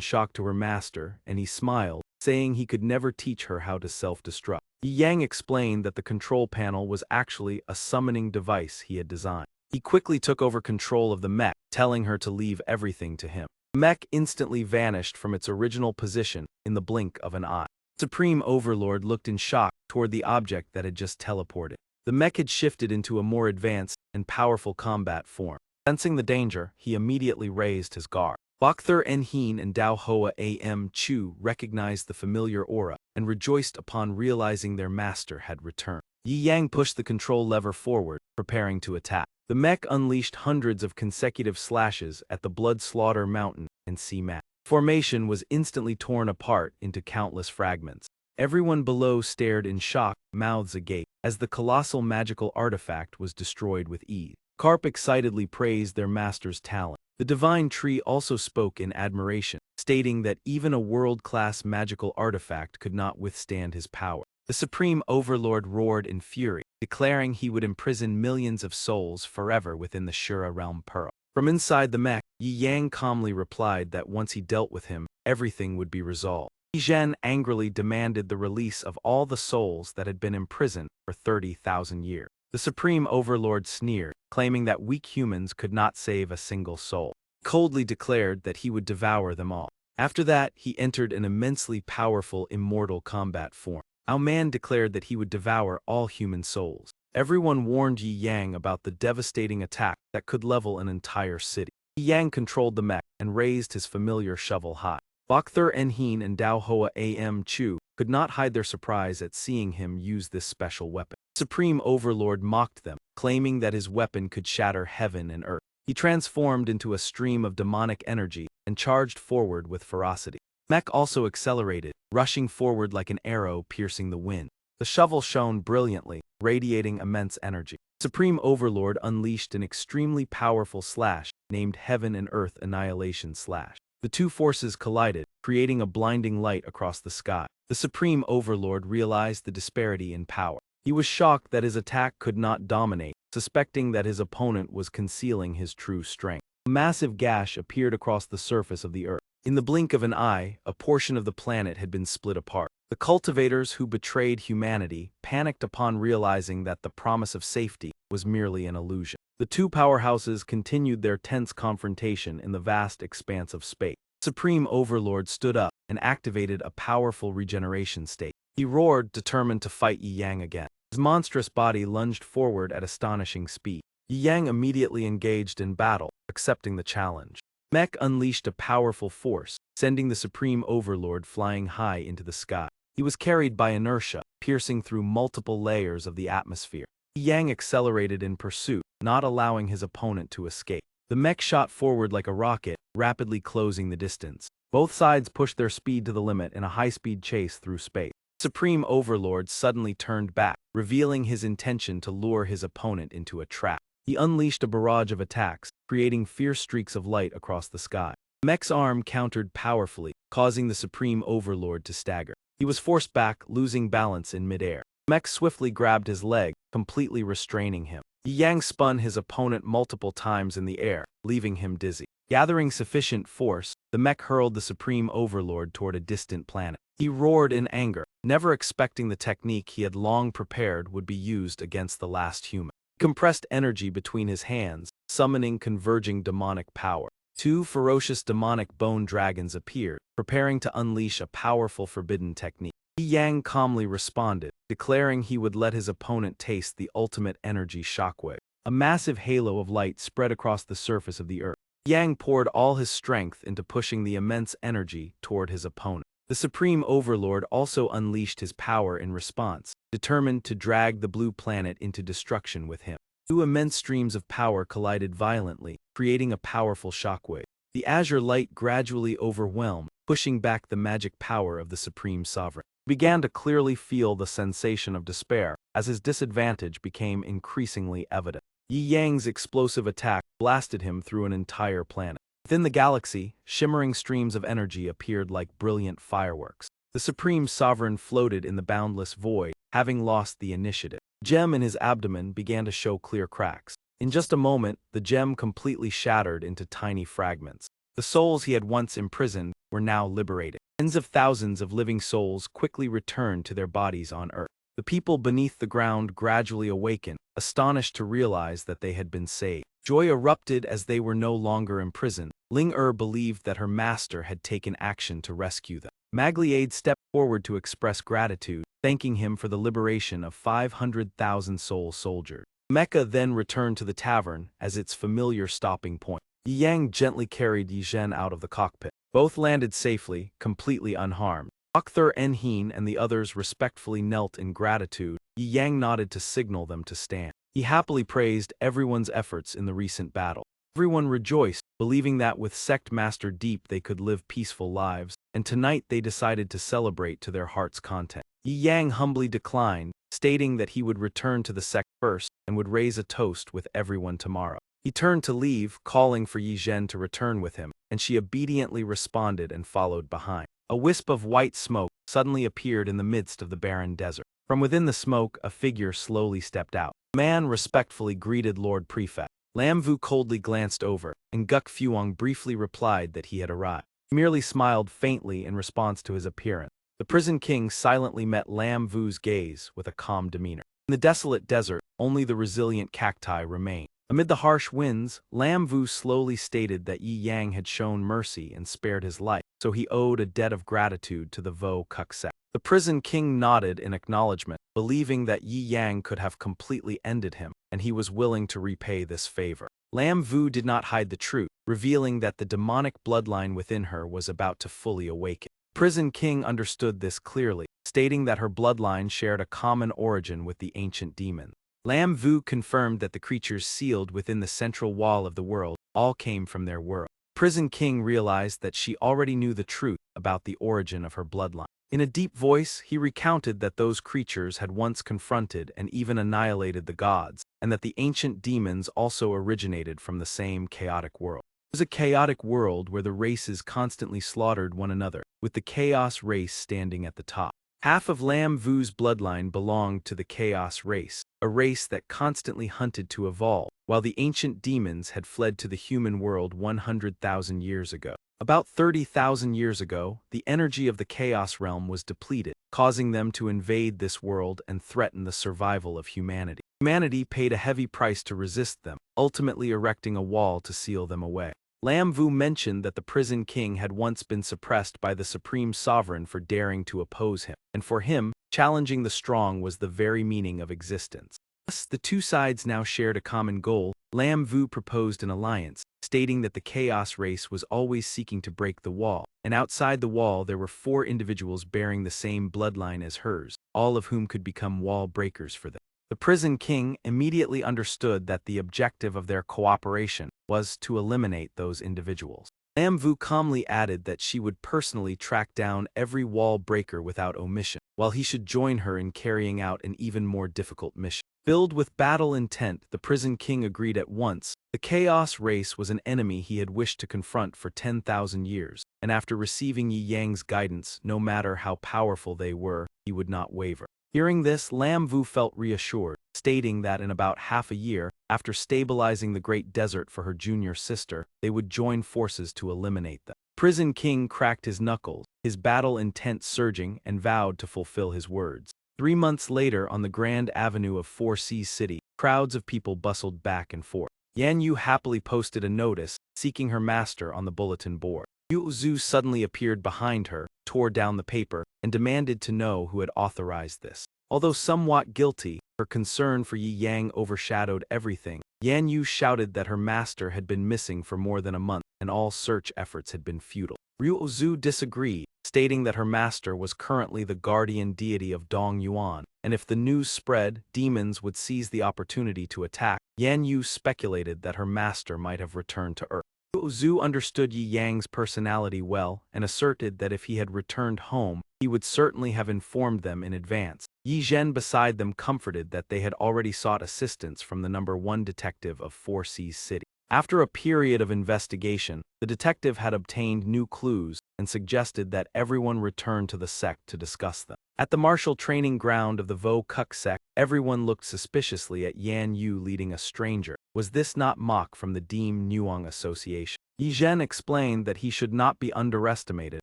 shock to her master, and he smiled, saying he could never teach her how to self-destruct. Yi Yang explained that the control panel was actually a summoning device he had designed. He quickly took over control of the mech, telling her to leave everything to him. The mech instantly vanished from its original position in the blink of an eye. Supreme Overlord looked in shock toward the object that had just teleported. The mech had shifted into a more advanced and powerful combat form. Sensing the danger, he immediately raised his guard. Bakther Enhin and Dao Hoa Am Chu recognized the familiar aura and rejoiced upon realizing their master had returned. Yi Yang pushed the control lever forward, preparing to attack. The mech unleashed hundreds of consecutive slashes at the Blood Slaughter Mountain and sea map. Formation was instantly torn apart into countless fragments. Everyone below stared in shock, mouths agape, as the colossal magical artifact was destroyed with ease. Karp excitedly praised their master's talent, The divine tree also spoke in admiration, stating that even a world-class magical artifact could not withstand his power. The supreme overlord roared in fury, declaring he would imprison millions of souls forever within the Shura realm pearl. From inside the mech, Yi Yang calmly replied that once he dealt with him, everything would be resolved. Yi Zhen angrily demanded the release of all the souls that had been imprisoned for 30,000 years. The supreme overlord sneered, claiming that weak humans could not save a single soul. He coldly declared that he would devour them all. After that, he entered an immensely powerful immortal combat form. Our man declared that he would devour all human souls. Everyone warned Yi Yang about the devastating attack that could level an entire city. Yi Yang controlled the mech and raised his familiar shovel high. Bok Thur En-heen and Dao Hoa Am Chu could not hide their surprise at seeing him use this special weapon. Supreme Overlord mocked them, claiming that his weapon could shatter heaven and earth. He transformed into a stream of demonic energy and charged forward with ferocity. Mech also accelerated, rushing forward like an arrow piercing the wind. The shovel shone brilliantly, radiating immense energy. Supreme Overlord unleashed an extremely powerful slash named Heaven and Earth Annihilation Slash. The two forces collided, creating a blinding light across the sky. The Supreme Overlord realized the disparity in power. He was shocked that his attack could not dominate, suspecting that his opponent was concealing his true strength. A massive gash appeared across the surface of the Earth. In the blink of an eye, a portion of the planet had been split apart. The cultivators who betrayed humanity panicked upon realizing that the promise of safety was merely an illusion. The two powerhouses continued their tense confrontation in the vast expanse of space. Supreme Overlord stood up and activated a powerful regeneration state. He roared, determined to fight Yi Yang again. His monstrous body lunged forward at astonishing speed. Yi Yang immediately engaged in battle, accepting the challenge. Mech unleashed a powerful force, sending the Supreme Overlord flying high into the sky. He was carried by inertia, piercing through multiple layers of the atmosphere. Yi Yang accelerated in pursuit, not allowing his opponent to escape. The mech shot forward like a rocket, rapidly closing the distance. Both sides pushed their speed to the limit in a high-speed chase through space. Supreme Overlord suddenly turned back, revealing his intention to lure his opponent into a trap. He unleashed a barrage of attacks, creating fierce streaks of light across the sky. The mech's arm countered powerfully, causing the Supreme Overlord to stagger. He was forced back, losing balance in midair. The mech swiftly grabbed his leg, completely restraining him. Yi Yang spun his opponent multiple times in the air, leaving him dizzy. Gathering sufficient force, the mech hurled the Supreme Overlord toward a distant planet. He roared in anger, never expecting the technique he had long prepared would be used against the last human. He compressed energy between his hands, summoning converging demonic power. Two ferocious demonic bone dragons appeared, preparing to unleash a powerful forbidden technique. Yi Yang calmly responded, declaring he would let his opponent taste the ultimate energy shockwave. A massive halo of light spread across the surface of the Earth. Yang poured all his strength into pushing the immense energy toward his opponent. The Supreme Overlord also unleashed his power in response, determined to drag the blue planet into destruction with him. Two immense streams of power collided violently, creating a powerful shockwave. The azure light gradually overwhelmed, pushing back the magic power of the Supreme Sovereign. He began to clearly feel the sensation of despair, as his disadvantage became increasingly evident. Yi Yang's explosive attack blasted him through an entire planet. Within the galaxy, shimmering streams of energy appeared like brilliant fireworks. The Supreme Sovereign floated in the boundless void, having lost the initiative. The gem in his abdomen began to show clear cracks. In just a moment, the gem completely shattered into tiny fragments. The souls he had once imprisoned were now liberated. Tens of thousands of living souls quickly returned to their bodies on Earth. The people beneath the ground gradually awakened, astonished to realize that they had been saved. Joy erupted as they were no longer imprisoned. Ling believed that her master had taken action to rescue them. Magliade stepped forward to express gratitude, thanking him for the liberation of 500,000 soul soldiers. Mecha then returned to the tavern as its familiar stopping point. Yi Yang gently carried Yi Zhen out of the cockpit. Both landed safely, completely unharmed. Bok Thur En-heen and the others respectfully knelt in gratitude. Yi Yang nodded to signal them to stand. He happily praised everyone's efforts in the recent battle. Everyone rejoiced, believing that with Sect Master Deep they could live peaceful lives, and tonight they decided to celebrate to their heart's content. Yi Yang humbly declined, stating that he would return to the sect first and would raise a toast with everyone tomorrow. He turned to leave, calling for Yi Zhen to return with him, and she obediently responded and followed behind. A wisp of white smoke suddenly appeared in the midst of the barren desert. From within the smoke, a figure slowly stepped out. The man respectfully greeted Lord Prefect. Lam Vu coldly glanced over, and Guk Fuang briefly replied that he had arrived. He merely smiled faintly in response to his appearance. The prison king silently met Lam Vu's gaze with a calm demeanor. In the desolate desert, only the resilient cacti remained. Amid the harsh winds, Lam Vu slowly stated that Yi Yang had shown mercy and spared his life, so he owed a debt of gratitude to the Vo Kuk sect. The prison king nodded in acknowledgement, believing that Yi Yang could have completely ended him, and he was willing to repay this favor. Lam Vu did not hide the truth, revealing that the demonic bloodline within her was about to fully awaken. Prison king understood this clearly, stating that her bloodline shared a common origin with the ancient demons. Lam Vu confirmed that the creatures sealed within the central wall of the world all came from their world. Prison king realized that she already knew the truth about the origin of her bloodline. In a deep voice, he recounted that those creatures had once confronted and even annihilated the gods, and that the ancient demons also originated from the same chaotic world. It was a chaotic world where the races constantly slaughtered one another, with the chaos race standing at the top. Half of Lam Vu's bloodline belonged to the chaos race, a race that constantly hunted to evolve, while the ancient demons had fled to the human world 100,000 years ago. About 30,000 years ago, the energy of the Chaos Realm was depleted, causing them to invade this world and threaten the survival of humanity. Humanity paid a heavy price to resist them, ultimately erecting a wall to seal them away. Lam Vu mentioned that the prison king had once been suppressed by the supreme sovereign for daring to oppose him, and for him, challenging the strong was the very meaning of existence. Thus, the two sides now shared a common goal. Lam Vu proposed an alliance, stating that the chaos race was always seeking to break the wall, and outside the wall there were 4 individuals bearing the same bloodline as hers, all of whom could become wall breakers for them. The prison king immediately understood that the objective of their cooperation was to eliminate those individuals. Lam Vu calmly added that she would personally track down every wall breaker without omission, while he should join her in carrying out an even more difficult mission. Filled with battle intent, the prison king agreed at once. The chaos race was an enemy he had wished to confront for 10,000 years, and after receiving Yi Yang's guidance, no matter how powerful they were, he would not waver. Hearing this, Lam Vu felt reassured, stating that in about half a year, after stabilizing the Great Desert for her junior sister, they would join forces to eliminate them. Prison King cracked his knuckles, his battle intent surging, and vowed to fulfill his words. 3 months later, on the Grand Avenue of Four Seas City, crowds of people bustled back and forth. Yan Yu happily posted a notice, seeking her master on the bulletin board. Yu Zhu suddenly appeared behind her, tore down the paper, and demanded to know who had authorized this. Although somewhat guilty, her concern for Yi Yang overshadowed everything. Yan Yu shouted that her master had been missing for more than a month, and all search efforts had been futile. Ryu Zhu disagreed, stating that her master was currently the guardian deity of Dong Yuan, and if the news spread, demons would seize the opportunity to attack. Yan Yu speculated that her master might have returned to Earth. Zhu understood Yi Yang's personality well and asserted that if he had returned home, he would certainly have informed them in advance. Yi Zhen beside them comforted that they had already sought assistance from the #1 detective of Four Seas City. After a period of investigation, the detective had obtained new clues and suggested that everyone return to the sect to discuss them. At the martial training ground of the Vo Kuk sect, everyone looked suspiciously at Yan Yu leading a stranger. Was this not mock from the Deem Nuang Association? Yi Zhen explained that he should not be underestimated,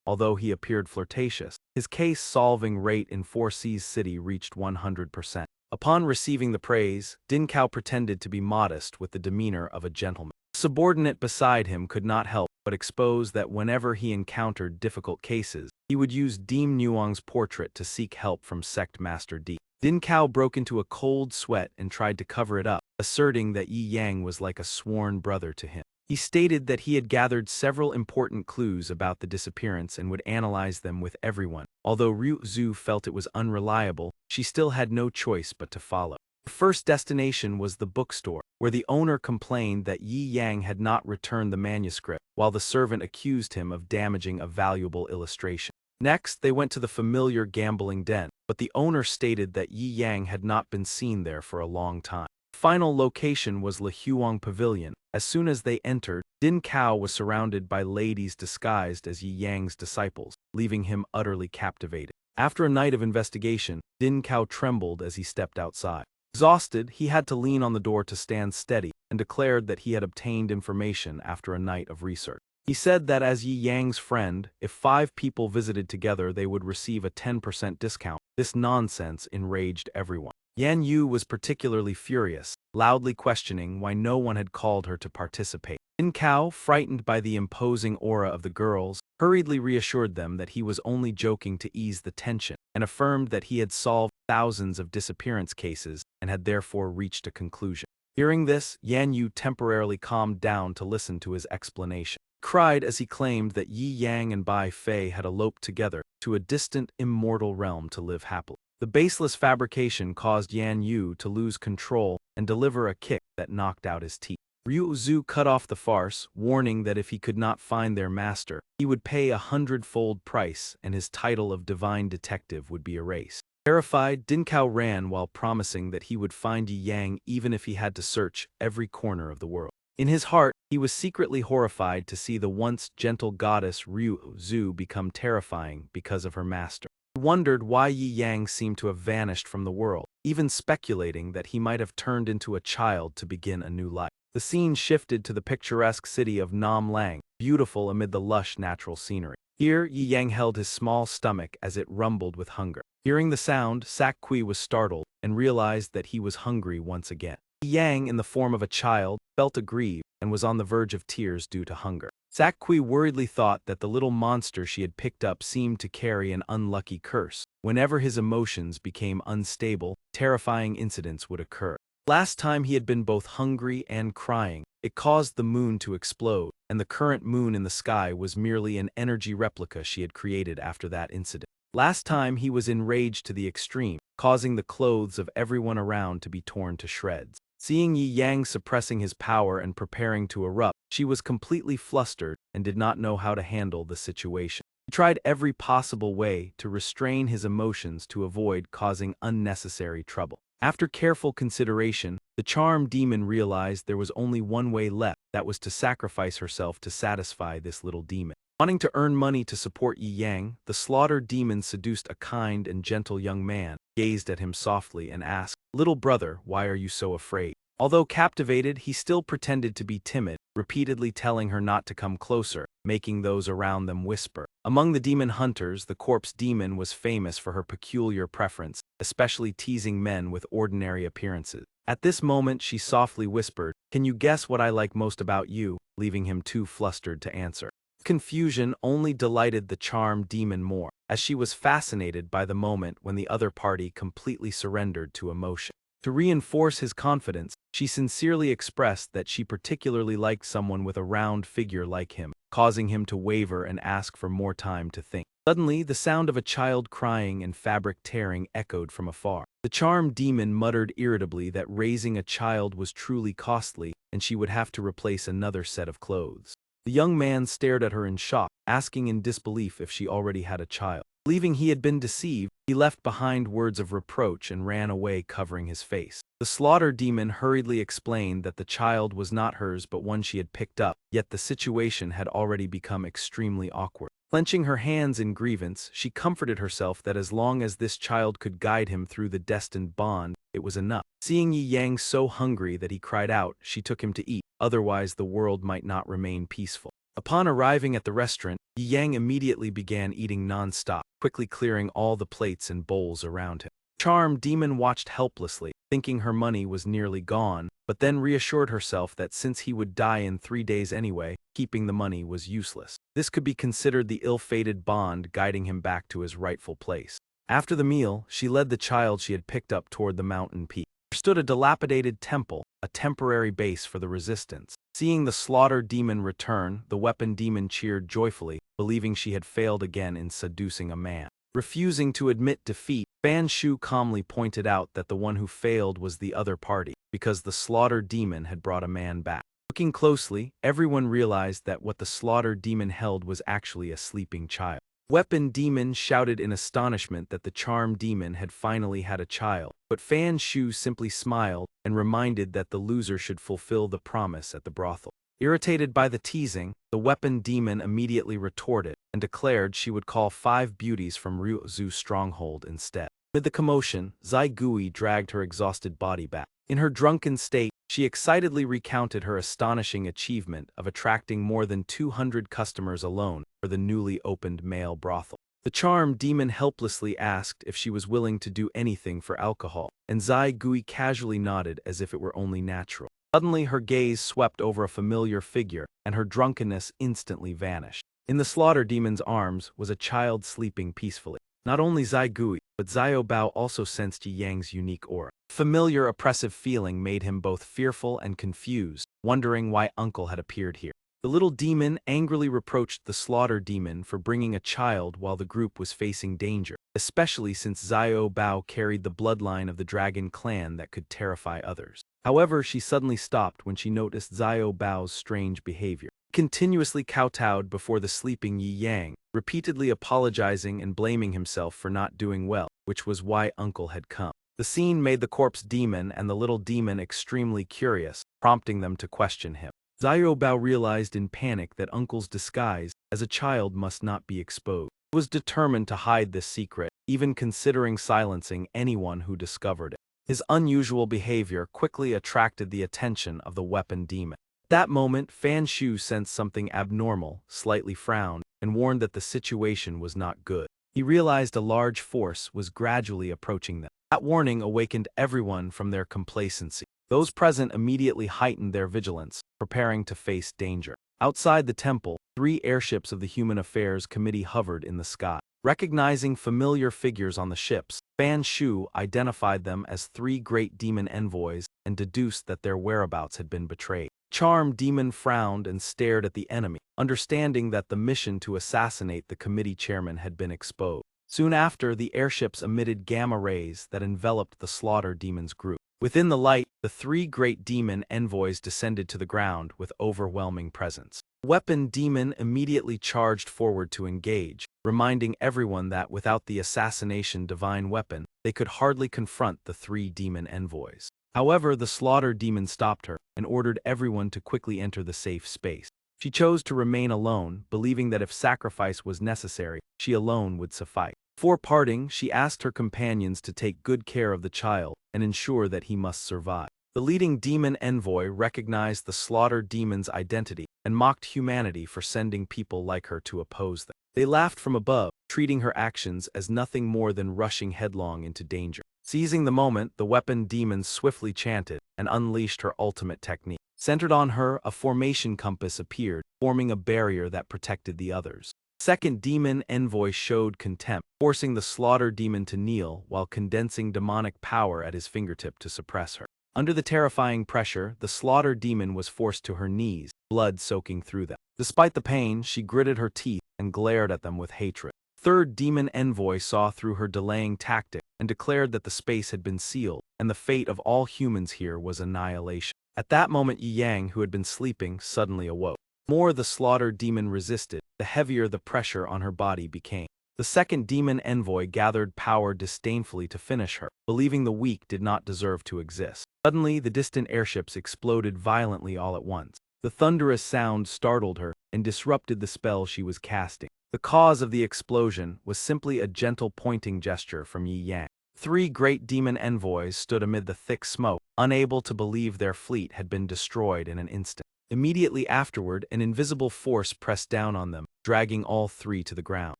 although he appeared flirtatious. His case-solving rate in Four Seas City reached 100%. Upon receiving the praise, Din Kao pretended to be modest with the demeanor of a gentleman. A subordinate beside him could not help but expose that whenever he encountered difficult cases, he would use Deem Nuang's portrait to seek help from Sect Master D. Din Kao broke into a cold sweat and tried to cover it up, asserting that Yi Yang was like a sworn brother to him. He stated that he had gathered several important clues about the disappearance and would analyze them with everyone. Although Ryu Zhu felt it was unreliable, she still had no choice but to follow. Her first destination was the bookstore, where the owner complained that Yi Yang had not returned the manuscript, while the servant accused him of damaging a valuable illustration. Next, they went to the familiar gambling den, but the owner stated that Yi Yang had not been seen there for a long time. Final location was Le Huang Pavilion. As soon as they entered, Din Cao was surrounded by ladies disguised as Yi Yang's disciples, leaving him utterly captivated. After a night of investigation, Din Cao trembled as he stepped outside. Exhausted, he had to lean on the door to stand steady, and declared that he had obtained information after a night of research. He said that as Yi Yang's friend, if 5 people visited together they would receive a 10% discount. This nonsense enraged everyone. Yan Yu was particularly furious, loudly questioning why no one had called her to participate. Din Cao, frightened by the imposing aura of the girls, hurriedly reassured them that he was only joking to ease the tension, and affirmed that he had solved thousands of disappearance cases and had therefore reached a conclusion. Hearing this, Yan Yu temporarily calmed down to listen to his explanation. He cried as he claimed that Yi Yang and Bai Fei had eloped together to a distant, immortal realm to live happily. The baseless fabrication caused Yan Yu to lose control and deliver a kick that knocked out his teeth. Ryu Zhu cut off the farce, warning that if he could not find their master, he would pay a 100-fold price and his title of divine detective would be erased. Terrified, Din Cao ran while promising that he would find Yi Yang even if he had to search every corner of the world. In his heart, he was secretly horrified to see the once gentle goddess Ryu Zhu become terrifying because of her master. He wondered why Yi Yang seemed to have vanished from the world, even speculating that he might have turned into a child to begin a new life. The scene shifted to the picturesque city of Nam Lang, beautiful amid the lush natural scenery. Here, Yi Yang held his small stomach as it rumbled with hunger. Hearing the sound, Sak Kui was startled and realized that he was hungry once again. Yi Yang, in the form of a child, felt aggrieved and was on the verge of tears due to hunger. Sak Kui worriedly thought that the little monster she had picked up seemed to carry an unlucky curse. Whenever his emotions became unstable, terrifying incidents would occur. Last time he had been both hungry and crying. It caused the moon to explode, and the current moon in the sky was merely an energy replica she had created after that incident. Last time he was enraged to the extreme, causing the clothes of everyone around to be torn to shreds. Seeing Yi Yang suppressing his power and preparing to erupt, she was completely flustered and did not know how to handle the situation. He tried every possible way to restrain his emotions to avoid causing unnecessary trouble. After careful consideration, the charm demon realized there was only one way left, that was to sacrifice herself to satisfy this little demon. Wanting to earn money to support Yi Yang, the slaughtered demon seduced a kind and gentle young man, gazed at him softly and asked, "Little brother, why are you so afraid?" Although captivated, he still pretended to be timid, repeatedly telling her not to come closer, making those around them whisper. Among the demon hunters, the corpse demon was famous for her peculiar preference, especially teasing men with ordinary appearances. At this moment, she softly whispered, "Can you guess what I like most about you?" leaving him too flustered to answer. Confusion only delighted the charmed demon more, as she was fascinated by the moment when the other party completely surrendered to emotion. To reinforce his confidence, she sincerely expressed that she particularly liked someone with a round figure like him, causing him to waver and ask for more time to think. Suddenly, the sound of a child crying and fabric tearing echoed from afar. The charmed demon muttered irritably that raising a child was truly costly, and she would have to replace another set of clothes. The young man stared at her in shock, asking in disbelief if she already had a child. Believing he had been deceived, he left behind words of reproach and ran away covering his face. The slaughter demon hurriedly explained that the child was not hers but one she had picked up, yet the situation had already become extremely awkward. Clenching her hands in grievance, she comforted herself that as long as this child could guide him through the destined bond, it was enough. Seeing Yi Yang so hungry that he cried out, she took him to eat, otherwise the world might not remain peaceful. Upon arriving at the restaurant, Yi Yang immediately began eating non-stop, quickly clearing all the plates and bowls around him. Charmed demon watched helplessly, thinking her money was nearly gone, but then reassured herself that since he would die in 3 days anyway, keeping the money was useless. This could be considered the ill-fated bond guiding him back to his rightful place. After the meal, she led the child she had picked up toward the mountain peak. There stood a dilapidated temple, a temporary base for the resistance. Seeing the slaughter demon return, the weapon demon cheered joyfully, believing she had failed again in seducing a man. Refusing to admit defeat, Fan Shu calmly pointed out that the one who failed was the other party, because the slaughter demon had brought a man back. Looking closely, everyone realized that what the slaughter demon held was actually a sleeping child. Weapon Demon shouted in astonishment that the charm demon had finally had a child, but Fan Shu simply smiled and reminded that the loser should fulfill the promise at the brothel. Irritated by the teasing, the Weapon Demon immediately retorted and declared she would call 5 beauties from Ryuzu's stronghold instead. Amid the commotion, Zai Gui dragged her exhausted body back. In her drunken state, she excitedly recounted her astonishing achievement of attracting more than 200 customers alone for the newly opened male brothel. The charm demon helplessly asked if she was willing to do anything for alcohol, and Zai Gui casually nodded as if it were only natural. Suddenly her gaze swept over a familiar figure, and her drunkenness instantly vanished. In the slaughter demon's arms was a child sleeping peacefully. Not only Zai Gui, but Xiao Bao also sensed Yi Yang's unique aura. Familiar oppressive feeling made him both fearful and confused, wondering why uncle had appeared here. The little demon angrily reproached the slaughter demon for bringing a child while the group was facing danger, especially since Xiao Bao carried the bloodline of the dragon clan that could terrify others. However, she suddenly stopped when she noticed Xiao Bao's strange behavior. He continuously kowtowed before the sleeping Yi Yang, repeatedly apologizing and blaming himself for not doing well, which was why uncle had come. The scene made the corpse demon and the little demon extremely curious, prompting them to question him. Xiao Bao realized in panic that uncle's disguise as a child must not be exposed. He was determined to hide this secret, even considering silencing anyone who discovered it. His unusual behavior quickly attracted the attention of the weapon demon. At that moment, Fan Shu sensed something abnormal, slightly frowned, and warned that the situation was not good. He realized a large force was gradually approaching them. That warning awakened everyone from their complacency. Those present immediately heightened their vigilance, preparing to face danger. Outside the temple, 3 airships of the Human Affairs Committee hovered in the sky. Recognizing familiar figures on the ships, Fan Shu identified them as 3 great demon envoys and deduced that their whereabouts had been betrayed. Charm Demon frowned and stared at the enemy, understanding that the mission to assassinate the committee chairman had been exposed. Soon after, the airships emitted gamma rays that enveloped the slaughter demon's group. Within the light, the 3 great demon envoys descended to the ground with overwhelming presence. Weapon Demon immediately charged forward to engage, reminding everyone that without the assassination divine weapon, they could hardly confront the 3 demon envoys. However, the slaughter demon stopped her and ordered everyone to quickly enter the safe space. She chose to remain alone, believing that if sacrifice was necessary, she alone would suffice. Before parting, she asked her companions to take good care of the child and ensure that he must survive. The leading demon envoy recognized the slaughter demon's identity and mocked humanity for sending people like her to oppose them. They laughed from above, treating her actions as nothing more than rushing headlong into danger. Seizing the moment, the weapon demon swiftly chanted and unleashed her ultimate technique. Centered on her, a formation compass appeared, forming a barrier that protected the others. Second demon envoy showed contempt, forcing the slaughter demon to kneel while condensing demonic power at his fingertip to suppress her. Under the terrifying pressure, the slaughter demon was forced to her knees, blood soaking through them. Despite the pain, she gritted her teeth and glared at them with hatred. Third demon envoy saw through her delaying tactic and declared that the space had been sealed, and the fate of all humans here was annihilation. At that moment, Yi Yang, who had been sleeping, suddenly awoke. The more the slaughter demon resisted, the heavier the pressure on her body became. The second demon envoy gathered power disdainfully to finish her, believing the weak did not deserve to exist. Suddenly, the distant airships exploded violently all at once. The thunderous sound startled her and disrupted the spell she was casting. The cause of the explosion was simply a gentle pointing gesture from Yi Yang. 3 great demon envoys stood amid the thick smoke, unable to believe their fleet had been destroyed in an instant. Immediately afterward, an invisible force pressed down on them, dragging all 3 to the ground.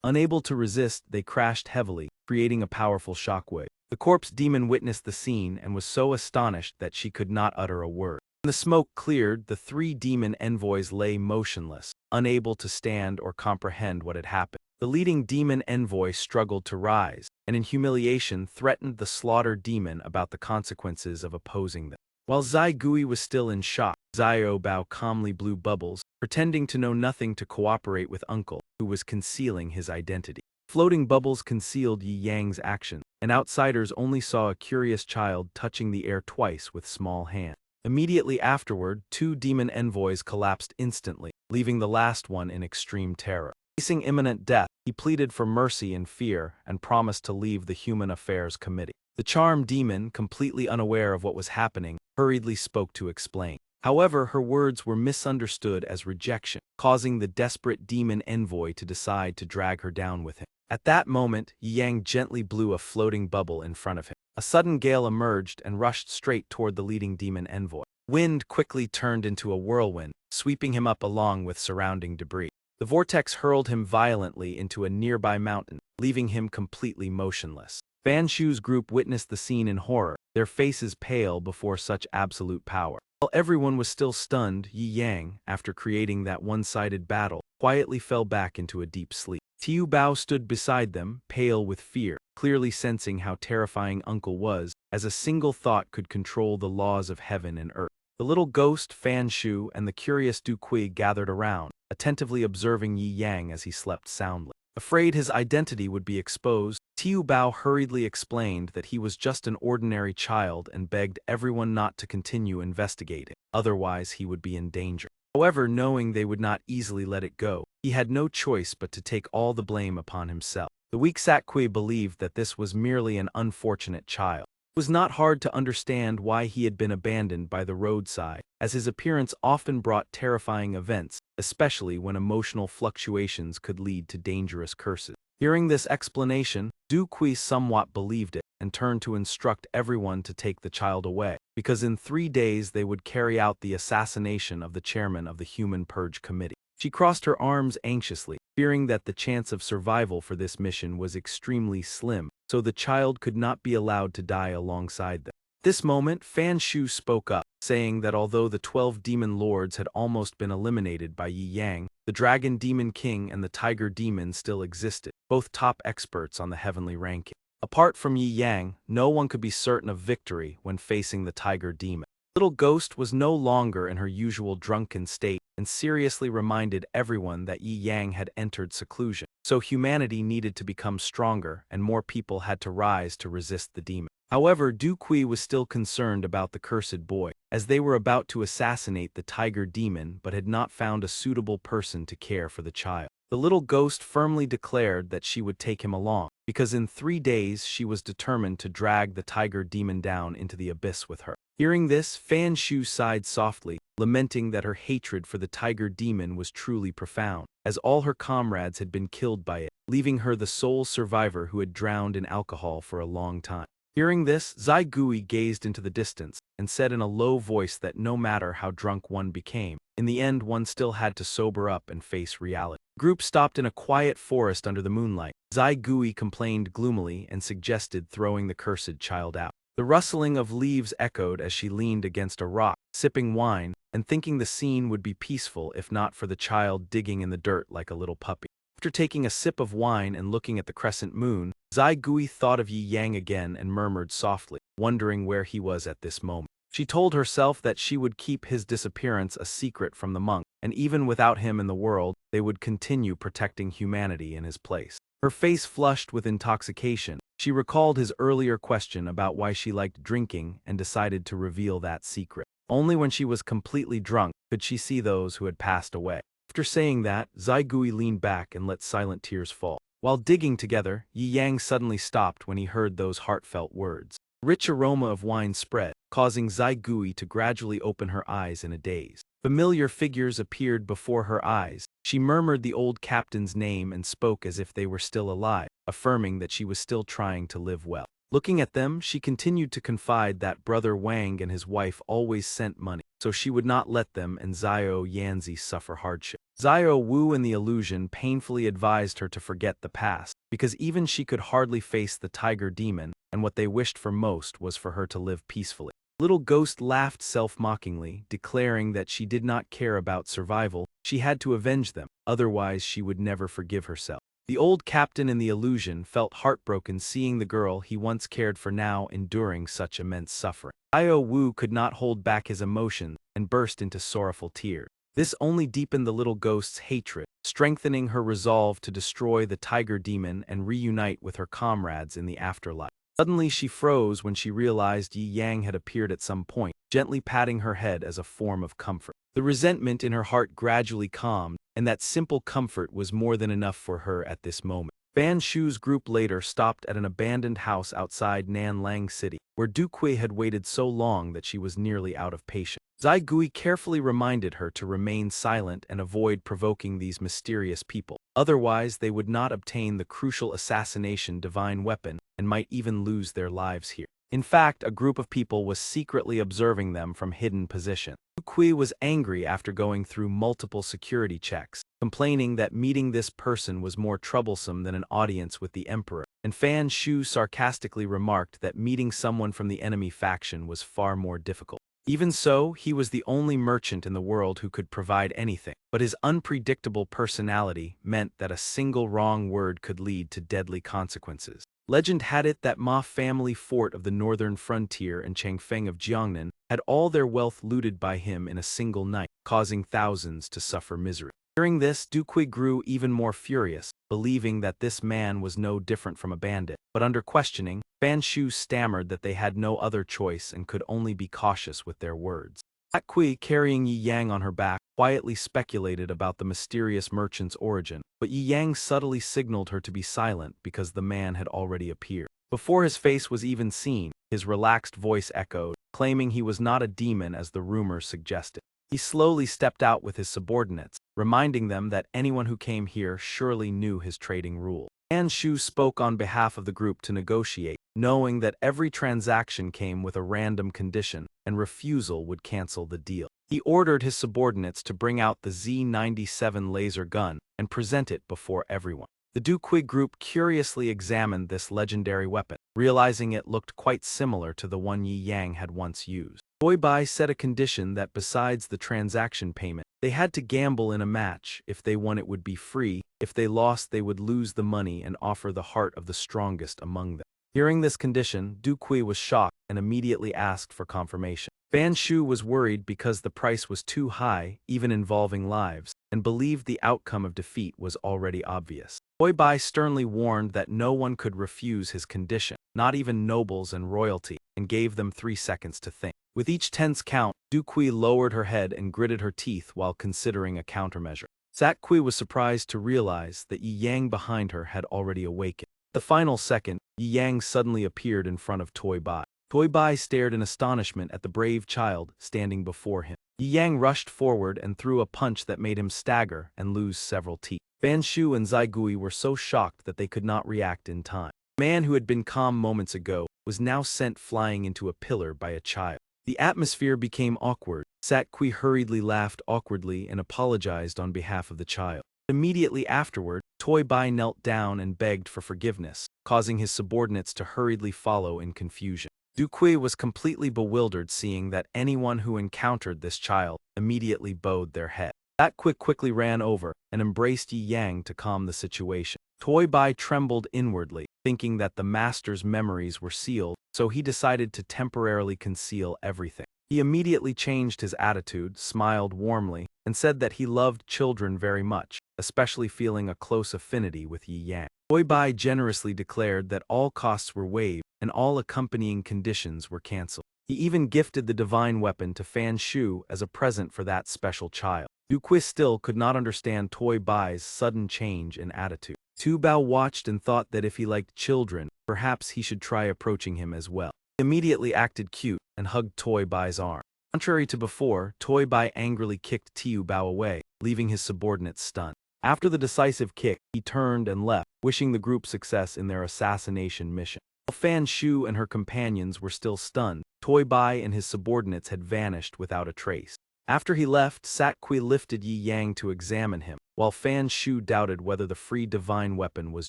Unable to resist, they crashed heavily, creating a powerful shockwave. The corpse demon witnessed the scene and was so astonished that she could not utter a word. When the smoke cleared, the 3 demon envoys lay motionless, unable to stand or comprehend what had happened. The leading demon envoy struggled to rise, and in humiliation threatened the slaughter demon about the consequences of opposing them. While Zai Gui was still in shock, Xiao Bao calmly blew bubbles, pretending to know nothing to cooperate with uncle, who was concealing his identity. Floating bubbles concealed Yi Yang's actions, and outsiders only saw a curious child touching the air twice with small hands. Immediately afterward, 2 demon envoys collapsed instantly, leaving the last one in extreme terror. Facing imminent death, he pleaded for mercy in fear and promised to leave the Human Affairs Committee. The charmed demon, completely unaware of what was happening, hurriedly spoke to explain. However, her words were misunderstood as rejection, causing the desperate demon envoy to decide to drag her down with him. At that moment, Yi Yang gently blew a floating bubble in front of him. A sudden gale emerged and rushed straight toward the leading demon envoy. Wind quickly turned into a whirlwind, sweeping him up along with surrounding debris. The vortex hurled him violently into a nearby mountain, leaving him completely motionless. Fan Shu's group witnessed the scene in horror, their faces pale before such absolute power. While everyone was still stunned, Yi Yang, after creating that one-sided battle, quietly fell back into a deep sleep. Tiu Bao stood beside them, pale with fear, clearly sensing how terrifying Uncle was, as a single thought could control the laws of heaven and earth. The little ghost, Fan Shu, and the curious Du Kui gathered around, attentively observing Yi Yang as he slept soundly. Afraid his identity would be exposed, Tiu Bao hurriedly explained that he was just an ordinary child and begged everyone not to continue investigating, otherwise he would be in danger. However, knowing they would not easily let it go, he had no choice but to take all the blame upon himself. The weak Sakui believed that this was merely an unfortunate child. It was not hard to understand why he had been abandoned by the roadside, as his appearance often brought terrifying events, especially when emotional fluctuations could lead to dangerous curses. Hearing this explanation, Du Kui somewhat believed it and turned to instruct everyone to take the child away, because in 3 days they would carry out the assassination of the chairman of the Human Purge Committee. She crossed her arms anxiously, fearing that the chance of survival for this mission was extremely slim, so the child could not be allowed to die alongside them. At this moment, Fan Shu spoke up, saying that although the 12 demon lords had almost been eliminated by Yi Yang, the Dragon Demon King and the Tiger Demon still existed, both top experts on the heavenly ranking. Apart from Yi Yang, no one could be certain of victory when facing the Tiger Demon. Little Ghost was no longer in her usual drunken state and seriously reminded everyone that Yi Yang had entered seclusion, so humanity needed to become stronger and more people had to rise to resist the demon. However, Du Kui was still concerned about the cursed boy, as they were about to assassinate the Tiger Demon but had not found a suitable person to care for the child. The little ghost firmly declared that she would take him along, because in 3 days she was determined to drag the Tiger Demon down into the abyss with her. Hearing this, Fan Shu sighed softly, lamenting that her hatred for the Tiger Demon was truly profound, as all her comrades had been killed by it, leaving her the sole survivor who had drowned in alcohol for a long time. Hearing this, Zai Gui gazed into the distance and said in a low voice that no matter how drunk one became, in the end one still had to sober up and face reality. The group stopped in a quiet forest under the moonlight. Zai Gui complained gloomily and suggested throwing the cursed child out. The rustling of leaves echoed as she leaned against a rock, sipping wine, and thinking the scene would be peaceful if not for the child digging in the dirt like a little puppy. After taking a sip of wine and looking at the crescent moon, Zai Gui thought of Yi Yang again and murmured softly, wondering where he was at this moment. She told herself that she would keep his disappearance a secret from the monk, and even without him in the world, they would continue protecting humanity in his place. Her face flushed with intoxication. She recalled his earlier question about why she liked drinking and decided to reveal that secret. Only when she was completely drunk could she see those who had passed away. After saying that, Zai Gui leaned back and let silent tears fall. While digging together, Yi Yang suddenly stopped when he heard those heartfelt words. A rich aroma of wine spread, causing Zai Gui to gradually open her eyes in a daze. Familiar figures appeared before her eyes. She murmured the old captain's name and spoke as if they were still alive, affirming that she was still trying to live well. Looking at them, she continued to confide that Brother Wang and his wife always sent money, so she would not let them and Zio Yanzi suffer hardship. Zio Wu and the illusion painfully advised her to forget the past, because even she could hardly face the Tiger Demon, and what they wished for most was for her to live peacefully. Little Ghost laughed self-mockingly, declaring that she did not care about survival, she had to avenge them, otherwise she would never forgive herself. The old captain in the illusion felt heartbroken seeing the girl he once cared for now enduring such immense suffering. Io Wu could not hold back his emotions and burst into sorrowful tears. This only deepened the little ghost's hatred, strengthening her resolve to destroy the Tiger Demon and reunite with her comrades in the afterlife. Suddenly she froze when she realized Yi Yang had appeared at some point, gently patting her head as a form of comfort. The resentment in her heart gradually calmed, and that simple comfort was more than enough for her at this moment. Fan Shu's group later stopped at an abandoned house outside Nan Lang City, where Du Kui had waited so long that she was nearly out of patience. Zai Gui carefully reminded her to remain silent and avoid provoking these mysterious people. Otherwise, they would not obtain the crucial assassination divine weapon and might even lose their lives here. In fact, a group of people was secretly observing them from hidden positions. Du Kui was angry after going through multiple security checks, complaining that meeting this person was more troublesome than an audience with the emperor, and Fan Shu sarcastically remarked that meeting someone from the enemy faction was far more difficult. Even so, he was the only merchant in the world who could provide anything, but his unpredictable personality meant that a single wrong word could lead to deadly consequences. Legend had it that Ma family fort of the northern frontier and Changfeng of Jiangnan had all their wealth looted by him in a single night, causing thousands to suffer misery. Hearing this, Du Kui grew even more furious, believing that this man was no different from a bandit. But under questioning, Fan Shu stammered that they had no other choice and could only be cautious with their words. Zat Kui, carrying Yi Yang on her back, quietly speculated about the mysterious merchant's origin, but Yi Yang subtly signaled her to be silent because the man had already appeared. Before his face was even seen, his relaxed voice echoed, claiming he was not a demon as the rumors suggested. He slowly stepped out with his subordinates, reminding them that anyone who came here surely knew his trading rule. Fan Shu spoke on behalf of the group to negotiate, knowing that every transaction came with a random condition, and refusal would cancel the deal. He ordered his subordinates to bring out the Z-97 laser gun and present it before everyone. The Du Kui group curiously examined this legendary weapon, realizing it looked quite similar to the one Yi Yang had once used. Doi Bai set a condition that besides the transaction payment, they had to gamble in a match. If they won, it would be free. If they lost, they would lose the money and offer the heart of the strongest among them. Hearing this condition, Du Kui was shocked and immediately asked for confirmation. Fan Shu was worried because the price was too high, even involving lives, and believed the outcome of defeat was already obvious. Doi Bai sternly warned that no one could refuse his condition, not even nobles and royalty, and gave them 3 seconds to think. With each tense count, Du Kui lowered her head and gritted her teeth while considering a countermeasure. Zat Kui was surprised to realize that Yi Yang behind her had already awakened. The final second, Yi Yang suddenly appeared in front of Doi Bai. Doi Bai stared in astonishment at the brave child standing before him. Yi Yang rushed forward and threw a punch that made him stagger and lose several teeth. Fan Shu and Zai Gui were so shocked that they could not react in time. The man who had been calm moments ago was now sent flying into a pillar by a child. The atmosphere became awkward. Zat Kui hurriedly laughed awkwardly and apologized on behalf of the child. Immediately afterward, Doi Bai knelt down and begged for forgiveness, causing his subordinates to hurriedly follow in confusion. Du Kui was completely bewildered seeing that anyone who encountered this child immediately bowed their head. Zat Kui quickly ran over and embraced Yi Yang to calm the situation. Doi Bai trembled inwardly, thinking that the master's memories were sealed, so he decided to temporarily conceal everything. He immediately changed his attitude, smiled warmly, and said that he loved children very much, especially feeling a close affinity with Yi Yang. Doi Bai generously declared that all costs were waived and all accompanying conditions were cancelled. He even gifted the divine weapon to Fan Shu as a present for that special child. Du Kui still could not understand Doi Bai's sudden change in attitude. Tu Bao watched and thought that if he liked children, perhaps he should try approaching him as well. He immediately acted cute and hugged Doi Bai's arm. Contrary to before, Doi Bai angrily kicked Tu Bao away, leaving his subordinates stunned. After the decisive kick, he turned and left, wishing the group success in their assassination mission. While Fan Shu and her companions were still stunned, Doi Bai and his subordinates had vanished without a trace. After he left, Zat Kui lifted Yi Yang to examine him, while Fan Shu doubted whether the free divine weapon was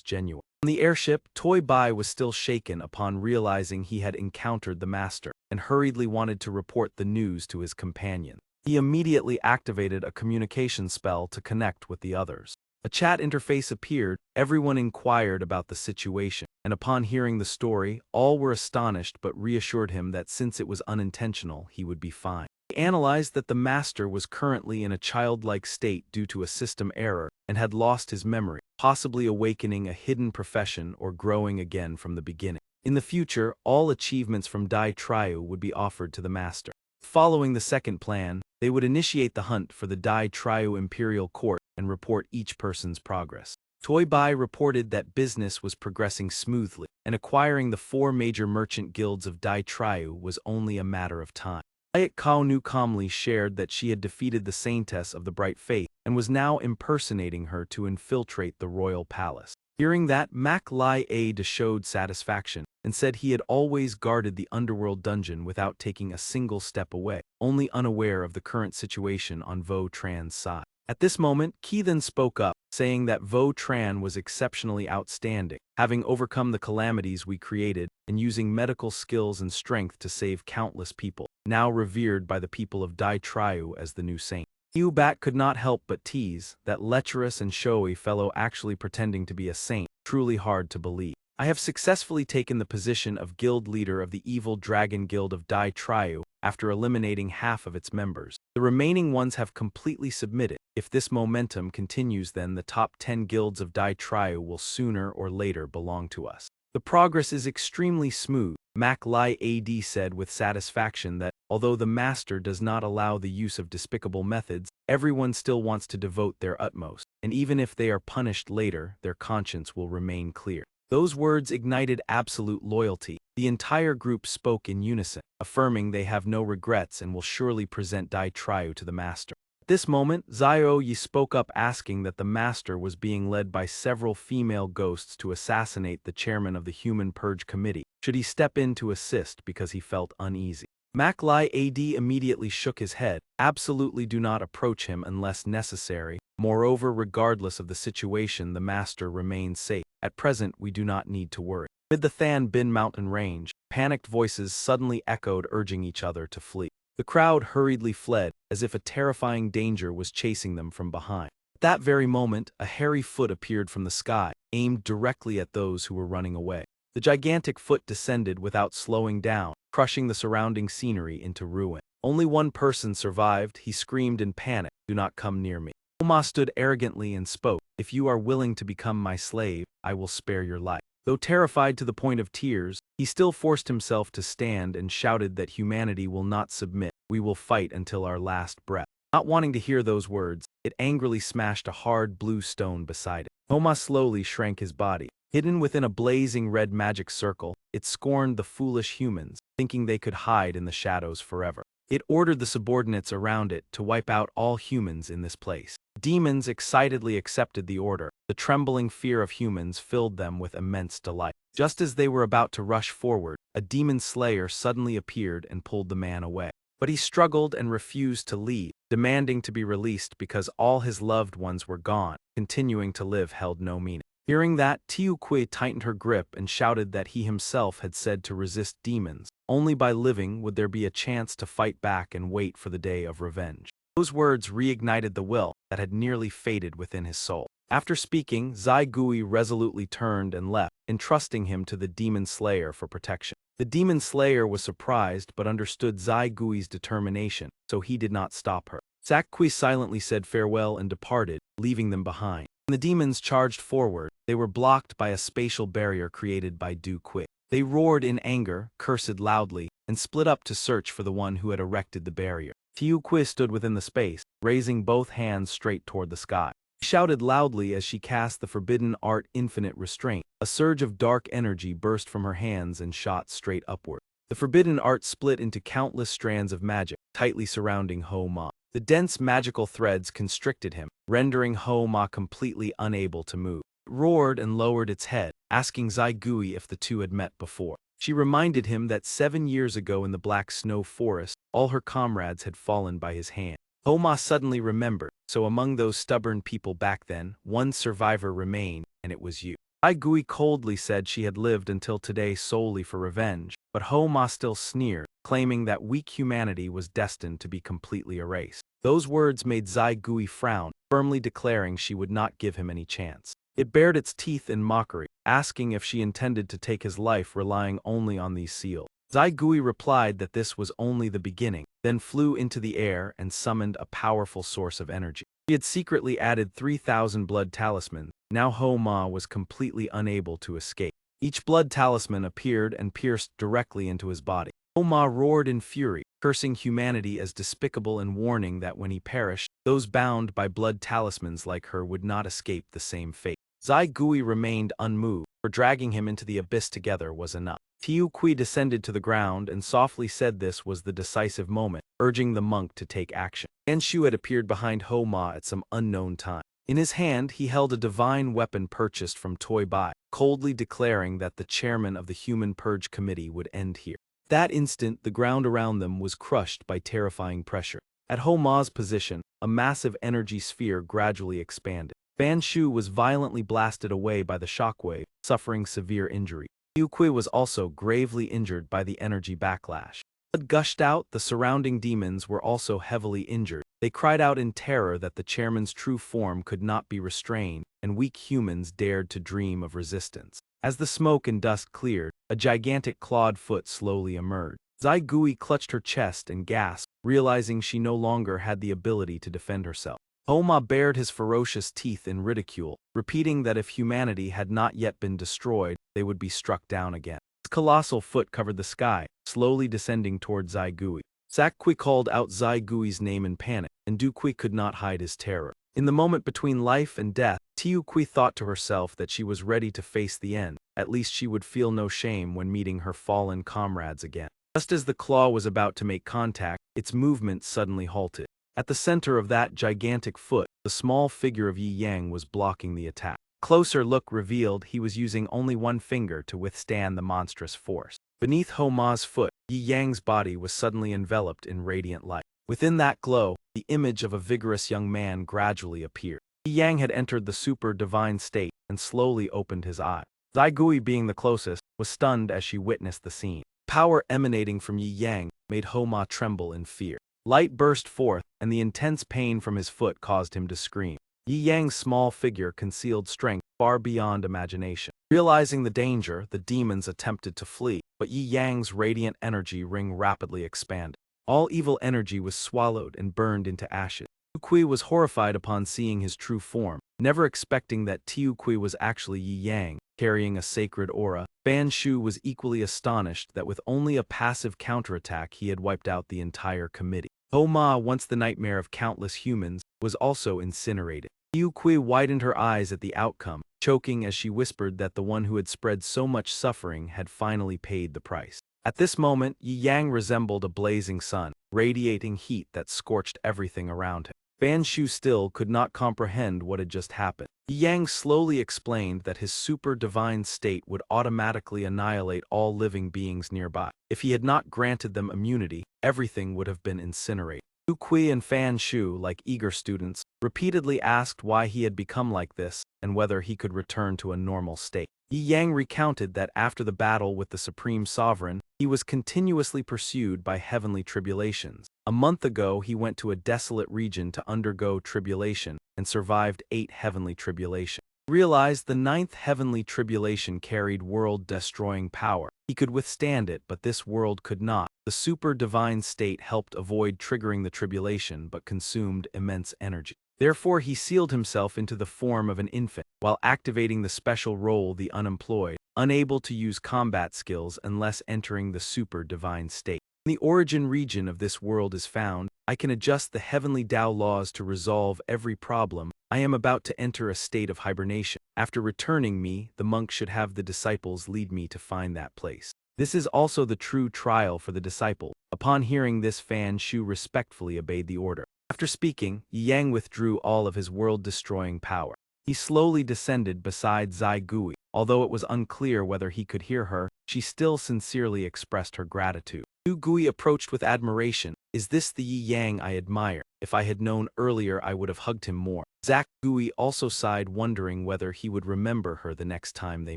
genuine. On the airship, Doi Bai was still shaken upon realizing he had encountered the master, and hurriedly wanted to report the news to his companion. He immediately activated a communication spell to connect with the others. A chat interface appeared, everyone inquired about the situation, and upon hearing the story, all were astonished but reassured him that since it was unintentional, he would be fine. He analyzed that the master was currently in a childlike state due to a system error and had lost his memory, possibly awakening a hidden profession or growing again from the beginning. In the future, all achievements from Dai Triu would be offered to the master. Following the second plan, they would initiate the hunt for the Dai Triu Imperial Court and report each person's progress. Toy Bai reported that business was progressing smoothly, and acquiring the 4 major merchant guilds of Dai Triu was only a matter of time. Liet Kao Nu calmly shared that she had defeated the Saintess of the Bright Faith and was now impersonating her to infiltrate the royal palace. Hearing that, Mak Lai Aide showed satisfaction and said he had always guarded the underworld dungeon without taking a single step away, only unaware of the current situation on Vo Tran's side. At this moment, Ki then spoke up, saying that Vo Tran was exceptionally outstanding, having overcome the calamities we created and using medical skills and strength to save countless people, now revered by the people of Dai Triu as the new saint. Yu Bat could not help but tease that lecherous and showy fellow actually pretending to be a saint, truly hard to believe. I have successfully taken the position of guild leader of the evil dragon guild of Dai Triu after eliminating half of its members. The remaining ones have completely submitted. If this momentum continues, then the top 10 guilds of Dai Triu will sooner or later belong to us. The progress is extremely smooth, Mak Lai Ad said with satisfaction that, although the master does not allow the use of despicable methods, everyone still wants to devote their utmost, and even if they are punished later, their conscience will remain clear. Those words ignited absolute loyalty. The entire group spoke in unison, affirming they have no regrets and will surely present Dai Triu to the master. At this moment, Zio Yi spoke up asking that the master was being led by several female ghosts to assassinate the chairman of the Human Purge Committee. Should he step in to assist because he felt uneasy? Mak Lai Ad immediately shook his head. Absolutely do not approach him unless necessary. Moreover, regardless of the situation, the master remains safe. At present, we do not need to worry. Mid the Than Bin mountain range, panicked voices suddenly echoed urging each other to flee. The crowd hurriedly fled, as if a terrifying danger was chasing them from behind. At that very moment, a hairy foot appeared from the sky, aimed directly at those who were running away. The gigantic foot descended without slowing down, crushing the surrounding scenery into ruin. Only one person survived. He screamed in panic, "Do not come near me." Oma stood arrogantly and spoke, "If you are willing to become my slave, I will spare your life." Though terrified to the point of tears, he still forced himself to stand and shouted that humanity will not submit. We will fight until our last breath. Not wanting to hear those words, it angrily smashed a hard blue stone beside it. Oma slowly shrank his body. Hidden within a blazing red magic circle, it scorned the foolish humans, thinking they could hide in the shadows forever. It ordered the subordinates around it to wipe out all humans in this place. Demons excitedly accepted the order. The trembling fear of humans filled them with immense delight. Just as they were about to rush forward, a demon slayer suddenly appeared and pulled the man away. But he struggled and refused to leave, demanding to be released because all his loved ones were gone. Continuing to live held no meaning. Hearing that, Tiu Kui tightened her grip and shouted that he himself had said to resist demons. Only by living would there be a chance to fight back and wait for the day of revenge. Those words reignited the will that had nearly faded within his soul. After speaking, Zai Gui resolutely turned and left, entrusting him to the demon slayer for protection. The demon slayer was surprised but understood Zai Gui's determination, so he did not stop her. Zak Kui silently said farewell and departed, leaving them behind. When the demons charged forward, they were blocked by a spatial barrier created by Du Kui. They roared in anger, cursed loudly, and split up to search for the one who had erected the barrier. Tiu Kui stood within the space, raising both hands straight toward the sky. She shouted loudly as she cast the forbidden art Infinite Restraint. A surge of dark energy burst from her hands and shot straight upward. The forbidden art split into countless strands of magic, tightly surrounding Ho Ma. The dense magical threads constricted him, rendering Ho Ma completely unable to move. It roared and lowered its head, asking Zai Gui if the two had met before. She reminded him that 7 years ago in the Black Snow Forest, all her comrades had fallen by his hand. Ho Ma suddenly remembered, so among those stubborn people back then, one survivor remained, and it was you. Zai Gui coldly said she had lived until today solely for revenge, but Ho Ma still sneered, claiming that weak humanity was destined to be completely erased. Those words made Zai Gui frown, firmly declaring she would not give him any chance. It bared its teeth in mockery, asking if she intended to take his life relying only on these seals. Zai Gui replied that this was only the beginning, then flew into the air and summoned a powerful source of energy. She had secretly added 3,000 blood talismans. Now Ho Ma was completely unable to escape. Each blood talisman appeared and pierced directly into his body. Ho-Ma roared in fury, cursing humanity as despicable and warning that when he perished, those bound by blood talismans like her would not escape the same fate. Zai Gui remained unmoved, for dragging him into the abyss together was enough. Tiu Kui descended to the ground and softly said this was the decisive moment, urging the monk to take action. Fan Shu had appeared behind Ho-Ma at some unknown time. In his hand, he held a divine weapon purchased from Toy Bai, coldly declaring that the chairman of the Human Purge Committee would end here. That instant, the ground around them was crushed by terrifying pressure. At Ho-Ma's position, a massive energy sphere gradually expanded. Fan Shu was violently blasted away by the shockwave, suffering severe injury. Yu Kui was also gravely injured by the energy backlash. Blood gushed out, the surrounding demons were also heavily injured. They cried out in terror that the chairman's true form could not be restrained, and weak humans dared to dream of resistance. As the smoke and dust cleared, a gigantic clawed foot slowly emerged. Zai Gui clutched her chest and gasped, realizing she no longer had the ability to defend herself. Ho-Ma bared his ferocious teeth in ridicule, repeating that if humanity had not yet been destroyed, they would be struck down again. His colossal foot covered the sky, slowly descending toward Zai Gui. Zak Kui called out Zai Gui's name in panic, and Du Kui could not hide his terror. In the moment between life and death, Tiu Kui thought to herself that she was ready to face the end. At least she would feel no shame when meeting her fallen comrades again. Just as the claw was about to make contact, its movement suddenly halted. At the center of that gigantic foot, the small figure of Yi Yang was blocking the attack. Closer look revealed he was using only one finger to withstand the monstrous force. Beneath Ho-Ma's foot, Yi Yang's body was suddenly enveloped in radiant light. Within that glow, the image of a vigorous young man gradually appeared. Yi Yang had entered the super divine state and slowly opened his eyes. Zai Gui, being the closest, was stunned as she witnessed the scene. Power emanating from Yi Yang made Ho-Ma tremble in fear. Light burst forth, and the intense pain from his foot caused him to scream. Yi Yang's small figure concealed strength far beyond imagination. Realizing the danger, the demons attempted to flee, but Yi Yang's radiant energy ring rapidly expanded. All evil energy was swallowed and burned into ashes. Tiu Kui was horrified upon seeing his true form, never expecting that Tiu Kui was actually Yi Yang, carrying a sacred aura. Fan Shu was equally astonished that with only a passive counterattack he had wiped out the entire committee. Ho-Ma, once the nightmare of countless humans, was also incinerated. Tiu Kui widened her eyes at the outcome, choking as she whispered that the one who had spread so much suffering had finally paid the price. At this moment, Yi Yang resembled a blazing sun, radiating heat that scorched everything around him. Fan Shu still could not comprehend what had just happened. Yi Yang slowly explained that his super divine state would automatically annihilate all living beings nearby. If he had not granted them immunity, everything would have been incinerated. Tiu Kui and Fan Shu, like eager students, repeatedly asked why he had become like this and whether he could return to a normal state. Yi Yang recounted that after the battle with the Supreme Sovereign, he was continuously pursued by heavenly tribulations. A month ago, he went to a desolate region to undergo tribulation and survived 8 heavenly tribulations. He realized the 9th heavenly tribulation carried world-destroying power. He could withstand it, but this world could not. The super divine state helped avoid triggering the tribulation but consumed immense energy. Therefore, he sealed himself into the form of an infant, while activating the special role the unemployed, unable to use combat skills unless entering the super divine state. When the origin region of this world is found, I can adjust the heavenly Tao laws to resolve every problem. I am about to enter a state of hibernation. After returning me, the monk should have the disciples lead me to find that place. This is also the true trial for the disciple. Upon hearing this, Fan Shu respectfully obeyed the order. After speaking, Yi Yang withdrew all of his world-destroying power. He slowly descended beside Zai Gui. Although it was unclear whether he could hear her, she still sincerely expressed her gratitude. Yu Gui approached with admiration. Is this the Yi Yang I admire? If I had known earlier, I would have hugged him more. Zak Gui also sighed, wondering whether he would remember her the next time they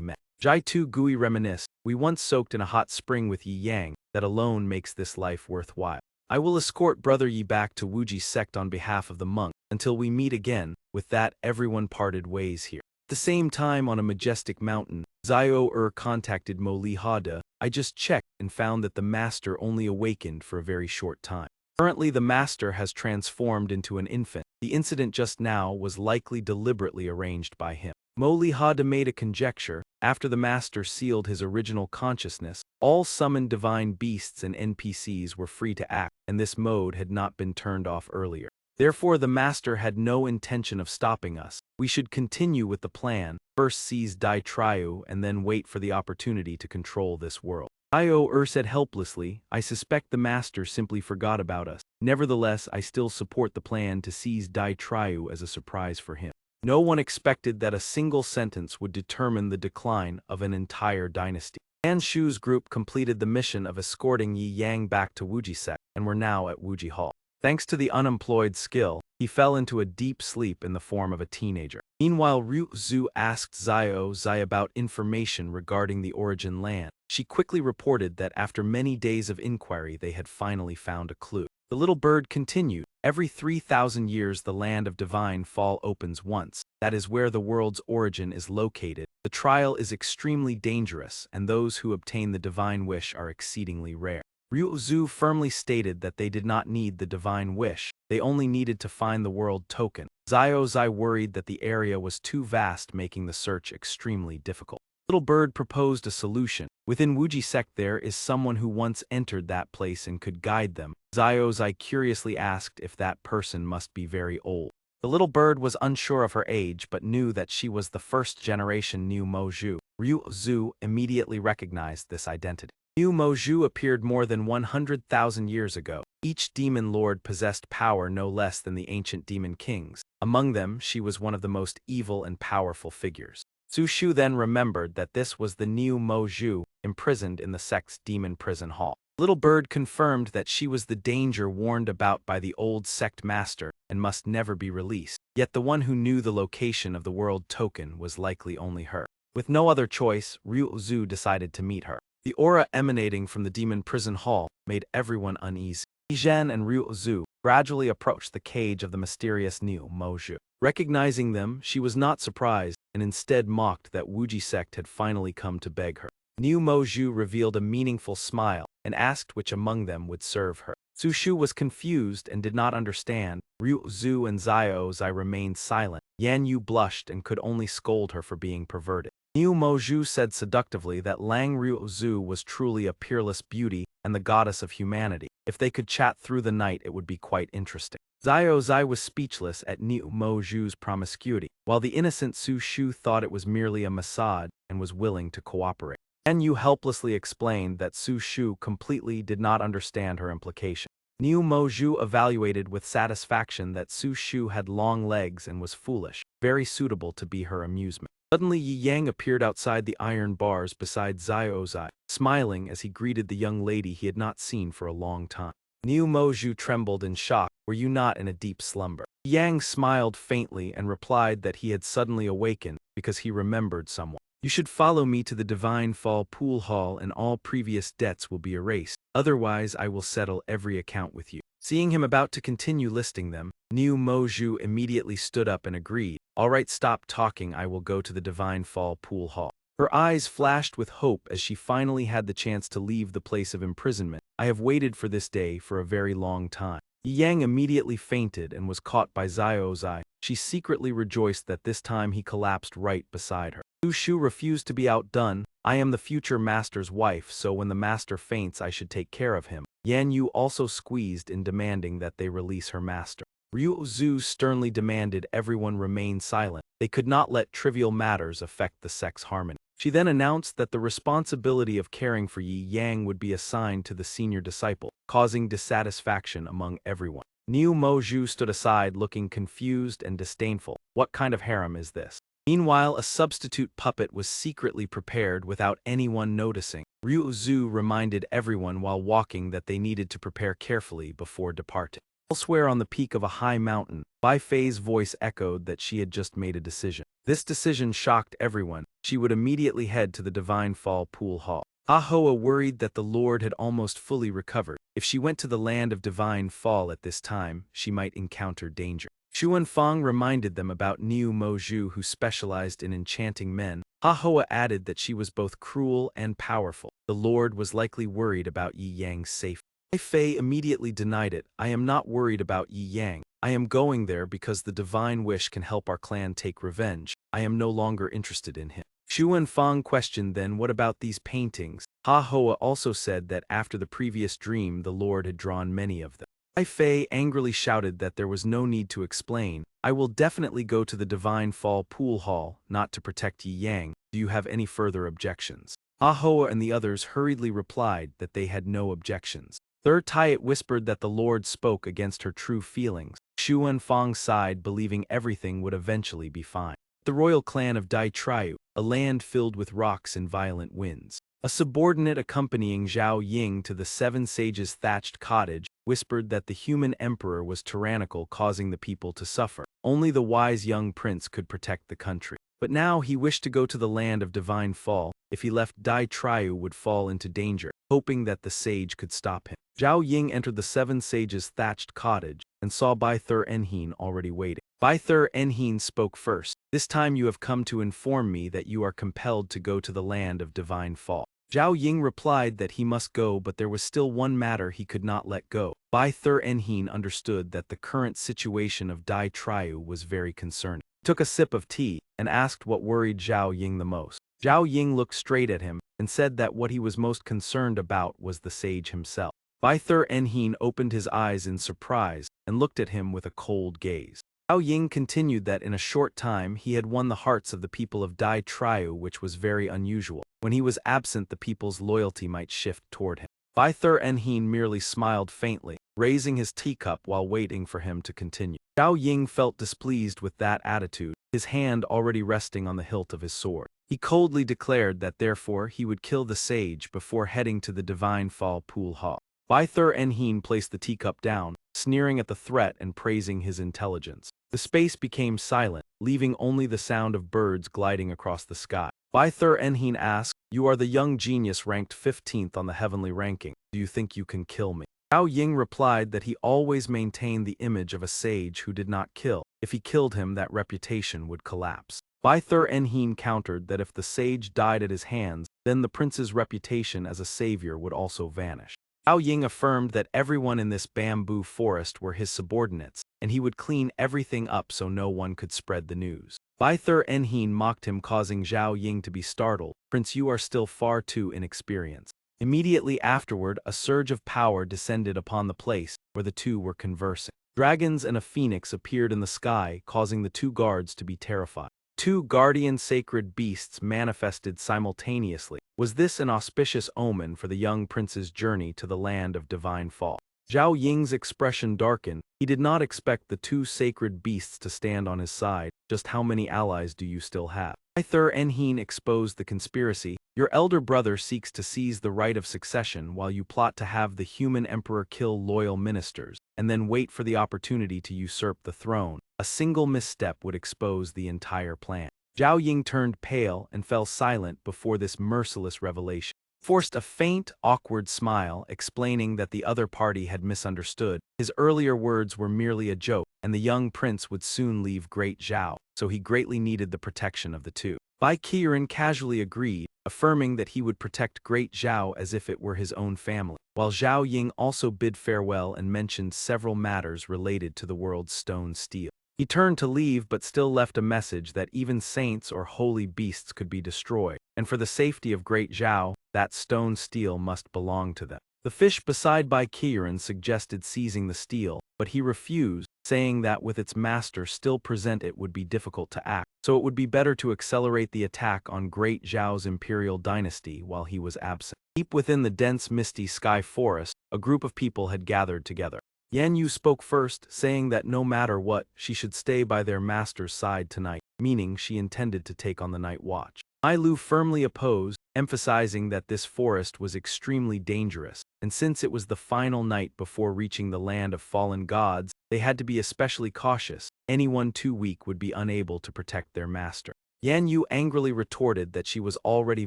met. Jai Tu Gui reminisced, we once soaked in a hot spring with Yi Yang, that alone makes this life worthwhile. I will escort Brother Yi back to Wuji's sect on behalf of the monk, until we meet again. With that, everyone parted ways here. At the same time, on a majestic mountain, Zio contacted Mo Li Hada. I just checked and found that the master only awakened for a very short time. Currently, the master has transformed into an infant. The incident just now was likely deliberately arranged by him. Mo Li Hada made a conjecture. After the master sealed his original consciousness, All summoned divine beasts and NPCs were free to act, and this mode had not been turned off earlier. Therefore, the master had no intention of stopping us. We should continue with the plan, first seize Dai Triu and then wait for the opportunity to control this world. Io said helplessly, I suspect the master simply forgot about us. Nevertheless, I still support the plan to seize Dai Triu as a surprise for him. No one expected that a single sentence would determine the decline of an entire dynasty. Yan Shu's group completed the mission of escorting Yi Yang back to Wuji Sect and were now at Wuji Hall. Thanks to the unemployed skill, he fell into a deep sleep in the form of a teenager. Meanwhile, Ryu Zhu asked Zio Zai about information regarding the origin land. She quickly reported that after many days of inquiry they had finally found a clue. The little bird continued, every 3,000 years the land of divine fall opens once. That is where the world's origin is located. The trial is extremely dangerous, and those who obtain the divine wish are exceedingly rare. Ryu Zhu firmly stated that they did not need the divine wish, they only needed to find the world token. Zio Zai worried that the area was too vast, making the search extremely difficult. Little bird proposed a solution. Within Wuji Sect there is someone who once entered that place and could guide them. Zio Zai curiously asked if that person must be very old. The little bird was unsure of her age but knew that she was the first generation Niu Moju. Ryu Zhu immediately recognized this identity. Niu Moju appeared more than 100,000 years ago. Each demon lord possessed power no less than the ancient demon kings. Among them, she was one of the most evil and powerful figures. Su Shu then remembered that this was the Niu Moju, imprisoned in the sect's demon prison hall. Little Bird confirmed that she was the danger warned about by the old sect master and must never be released. Yet the one who knew the location of the world token was likely only her. With no other choice, Ryu Zhu decided to meet her. The aura emanating from the demon prison hall made everyone uneasy. Zhen and Ryu Zhu gradually approached the cage of the mysterious Niu Moju. Recognizing them, she was not surprised and instead mocked that Wuji sect had finally come to beg her. Niu Moju revealed a meaningful smile and asked which among them would serve her. Su Shu was confused and did not understand. Ryu Zhu and Zio Zai remained silent. Yan Yu blushed and could only scold her for being perverted. Niu Moju said seductively that Lang Ryu Zhu was truly a peerless beauty and the goddess of humanity. If they could chat through the night, it would be quite interesting. Zio Zai was speechless at Niu Moju's promiscuity, while the innocent Su Shu thought it was merely a massage and was willing to cooperate. Yan Yu helplessly explained that Su Shu completely did not understand her implication. Niu Moju evaluated with satisfaction that Su Shu had long legs and was foolish, very suitable to be her amusement. Suddenly Yi Yang appeared outside the iron bars beside Zio Zai, smiling as he greeted the young lady he had not seen for a long time. Niu Moju trembled in shock. Were you not in a deep slumber? Yi Yang smiled faintly and replied that he had suddenly awakened because he remembered someone. You should follow me to the Divine Fall Pool Hall and all previous debts will be erased. Otherwise, I will settle every account with you. Seeing him about to continue listing them, Niu Moju immediately stood up and agreed. All right, stop talking, I will go to the Divine Fall Pool Hall. Her eyes flashed with hope as she finally had the chance to leave the place of imprisonment. I have waited for this day for a very long time. Yi Yang immediately fainted and was caught by Zio Zai. She secretly rejoiced that this time he collapsed right beside her. Su Shu refused to be outdone. I am the future master's wife, so when the master faints I should take care of him. Yan Yu also squeezed in demanding that they release her master. Ryu Zhu sternly demanded everyone remain silent. They could not let trivial matters affect the sect's harmony. She then announced that the responsibility of caring for Yi Yang would be assigned to the senior disciple, causing dissatisfaction among everyone. Niu Moju stood aside looking confused and disdainful. What kind of harem is this? Meanwhile, a substitute puppet was secretly prepared without anyone noticing. Ryu Zhu reminded everyone while walking that they needed to prepare carefully before departing. Elsewhere on the peak of a high mountain, Bai Fei's voice echoed that she had just made a decision. This decision shocked everyone. She would immediately head to the Divine Fall Pool Hall. Ahoa worried that the Lord had almost fully recovered. If she went to the land of Divine Fall at this time, she might encounter danger. Xuanfang reminded them about Niu Moju, who specialized in enchanting men. Ahoa added that she was both cruel and powerful. The Lord was likely worried about Yi Yang's safety. Bai Fei immediately denied it. I am not worried about Yi Yang. I am going there because the divine wish can help our clan take revenge. I am no longer interested in him. Xu Wenfang questioned then, what about these paintings? Ha Hoa also said that after the previous dream the Lord had drawn many of them. Ai Fei angrily shouted that there was no need to explain. I will definitely go to the Divine Fall Pool Hall, not to protect Yi Yang. Do you have any further objections? Ha Hoa and the others hurriedly replied that they had no objections. Third Tayat whispered that the Lord spoke against her true feelings. Xu Wenfang sighed, believing everything would eventually be fine. The royal clan of Dai Triu, a land filled with rocks and violent winds. A subordinate accompanying Zhao Ying to the Seven Sages' thatched cottage whispered that the human emperor was tyrannical, causing the people to suffer. Only the wise young prince could protect the country. But now he wished to go to the land of divine fall. If he left, Dai Triu would fall into danger, hoping that the sage could stop him. Zhao Ying entered the Seven Sages' thatched cottage and saw Bai Thur Enheen already waiting. Bai Thur Enheen spoke first. This time you have come to inform me that you are compelled to go to the land of divine fall. Zhao Ying replied that he must go, but there was still one matter he could not let go. Bai Thur Enheen understood that the current situation of Dai Triu was very concerning. He took a sip of tea and asked what worried Zhao Ying the most. Zhao Ying looked straight at him and said that what he was most concerned about was the sage himself. Bai Thur Enheen opened his eyes in surprise and looked at him with a cold gaze. Zhao Ying continued that in a short time he had won the hearts of the people of Dai Triu, which was very unusual. When he was absent, the people's loyalty might shift toward him. Bai Thur Enheen merely smiled faintly, raising his teacup while waiting for him to continue. Zhao Ying felt displeased with that attitude, his hand already resting on the hilt of his sword. He coldly declared that therefore he would kill the sage before heading to the Divine Fall Pool Hall. Bai Thur Enheen placed the teacup down, sneering at the threat and praising his intelligence. The space became silent, leaving only the sound of birds gliding across the sky. Bai Thur Enheen asked, "You are the young genius ranked 15th on the heavenly ranking. Do you think you can kill me?" Zhao Ying replied that he always maintained the image of a sage who did not kill. If he killed him, that reputation would collapse. Bai Thur Enheen countered that if the sage died at his hands, then the prince's reputation as a savior would also vanish. Zhao Ying affirmed that everyone in this bamboo forest were his subordinates, and he would clean everything up so no one could spread the news. Bai Thur Enheen mocked him, causing Zhao Ying to be startled. "Prince, you are still far too inexperienced." Immediately afterward, a surge of power descended upon the place where the two were conversing. Dragons and a phoenix appeared in the sky, causing the two guards to be terrified. Two guardian sacred beasts manifested simultaneously. Was this an auspicious omen for the young prince's journey to the land of divine fall? Zhao Ying's expression darkened. He did not expect the two sacred beasts to stand on his side. "Just how many allies do you still have?" Bai Thur Enheen exposed the conspiracy. "Your elder brother seeks to seize the right of succession while you plot to have the human emperor kill loyal ministers, and then wait for the opportunity to usurp the throne. A single misstep would expose the entire plan." Zhao Ying turned pale and fell silent before this merciless revelation. Forced a faint, awkward smile, explaining that the other party had misunderstood. His earlier words were merely a joke, and the young prince would soon leave Great Zhao, so he greatly needed the protection of the two. Bai Qiren casually agreed, affirming that he would protect Great Zhao as if it were his own family, while Zhao Ying also bid farewell and mentioned several matters related to the world's stone steel. He turned to leave but still left a message that even saints or holy beasts could be destroyed, and for the safety of Great Zhao, that stone steel must belong to them. The fish beside Bai Qiren suggested seizing the steel, but he refused, saying that with its master still present it would be difficult to act, so it would be better to accelerate the attack on Great Zhao's imperial dynasty while he was absent. Deep within the dense misty sky forest, a group of people had gathered together. Yan Yu spoke first, saying that no matter what, she should stay by their master's side tonight, meaning she intended to take on the night watch. Ai Lu firmly opposed, emphasizing that this forest was extremely dangerous, and since it was the final night before reaching the land of fallen gods, they had to be especially cautious. Anyone too weak would be unable to protect their master. Yan Yu angrily retorted that she was already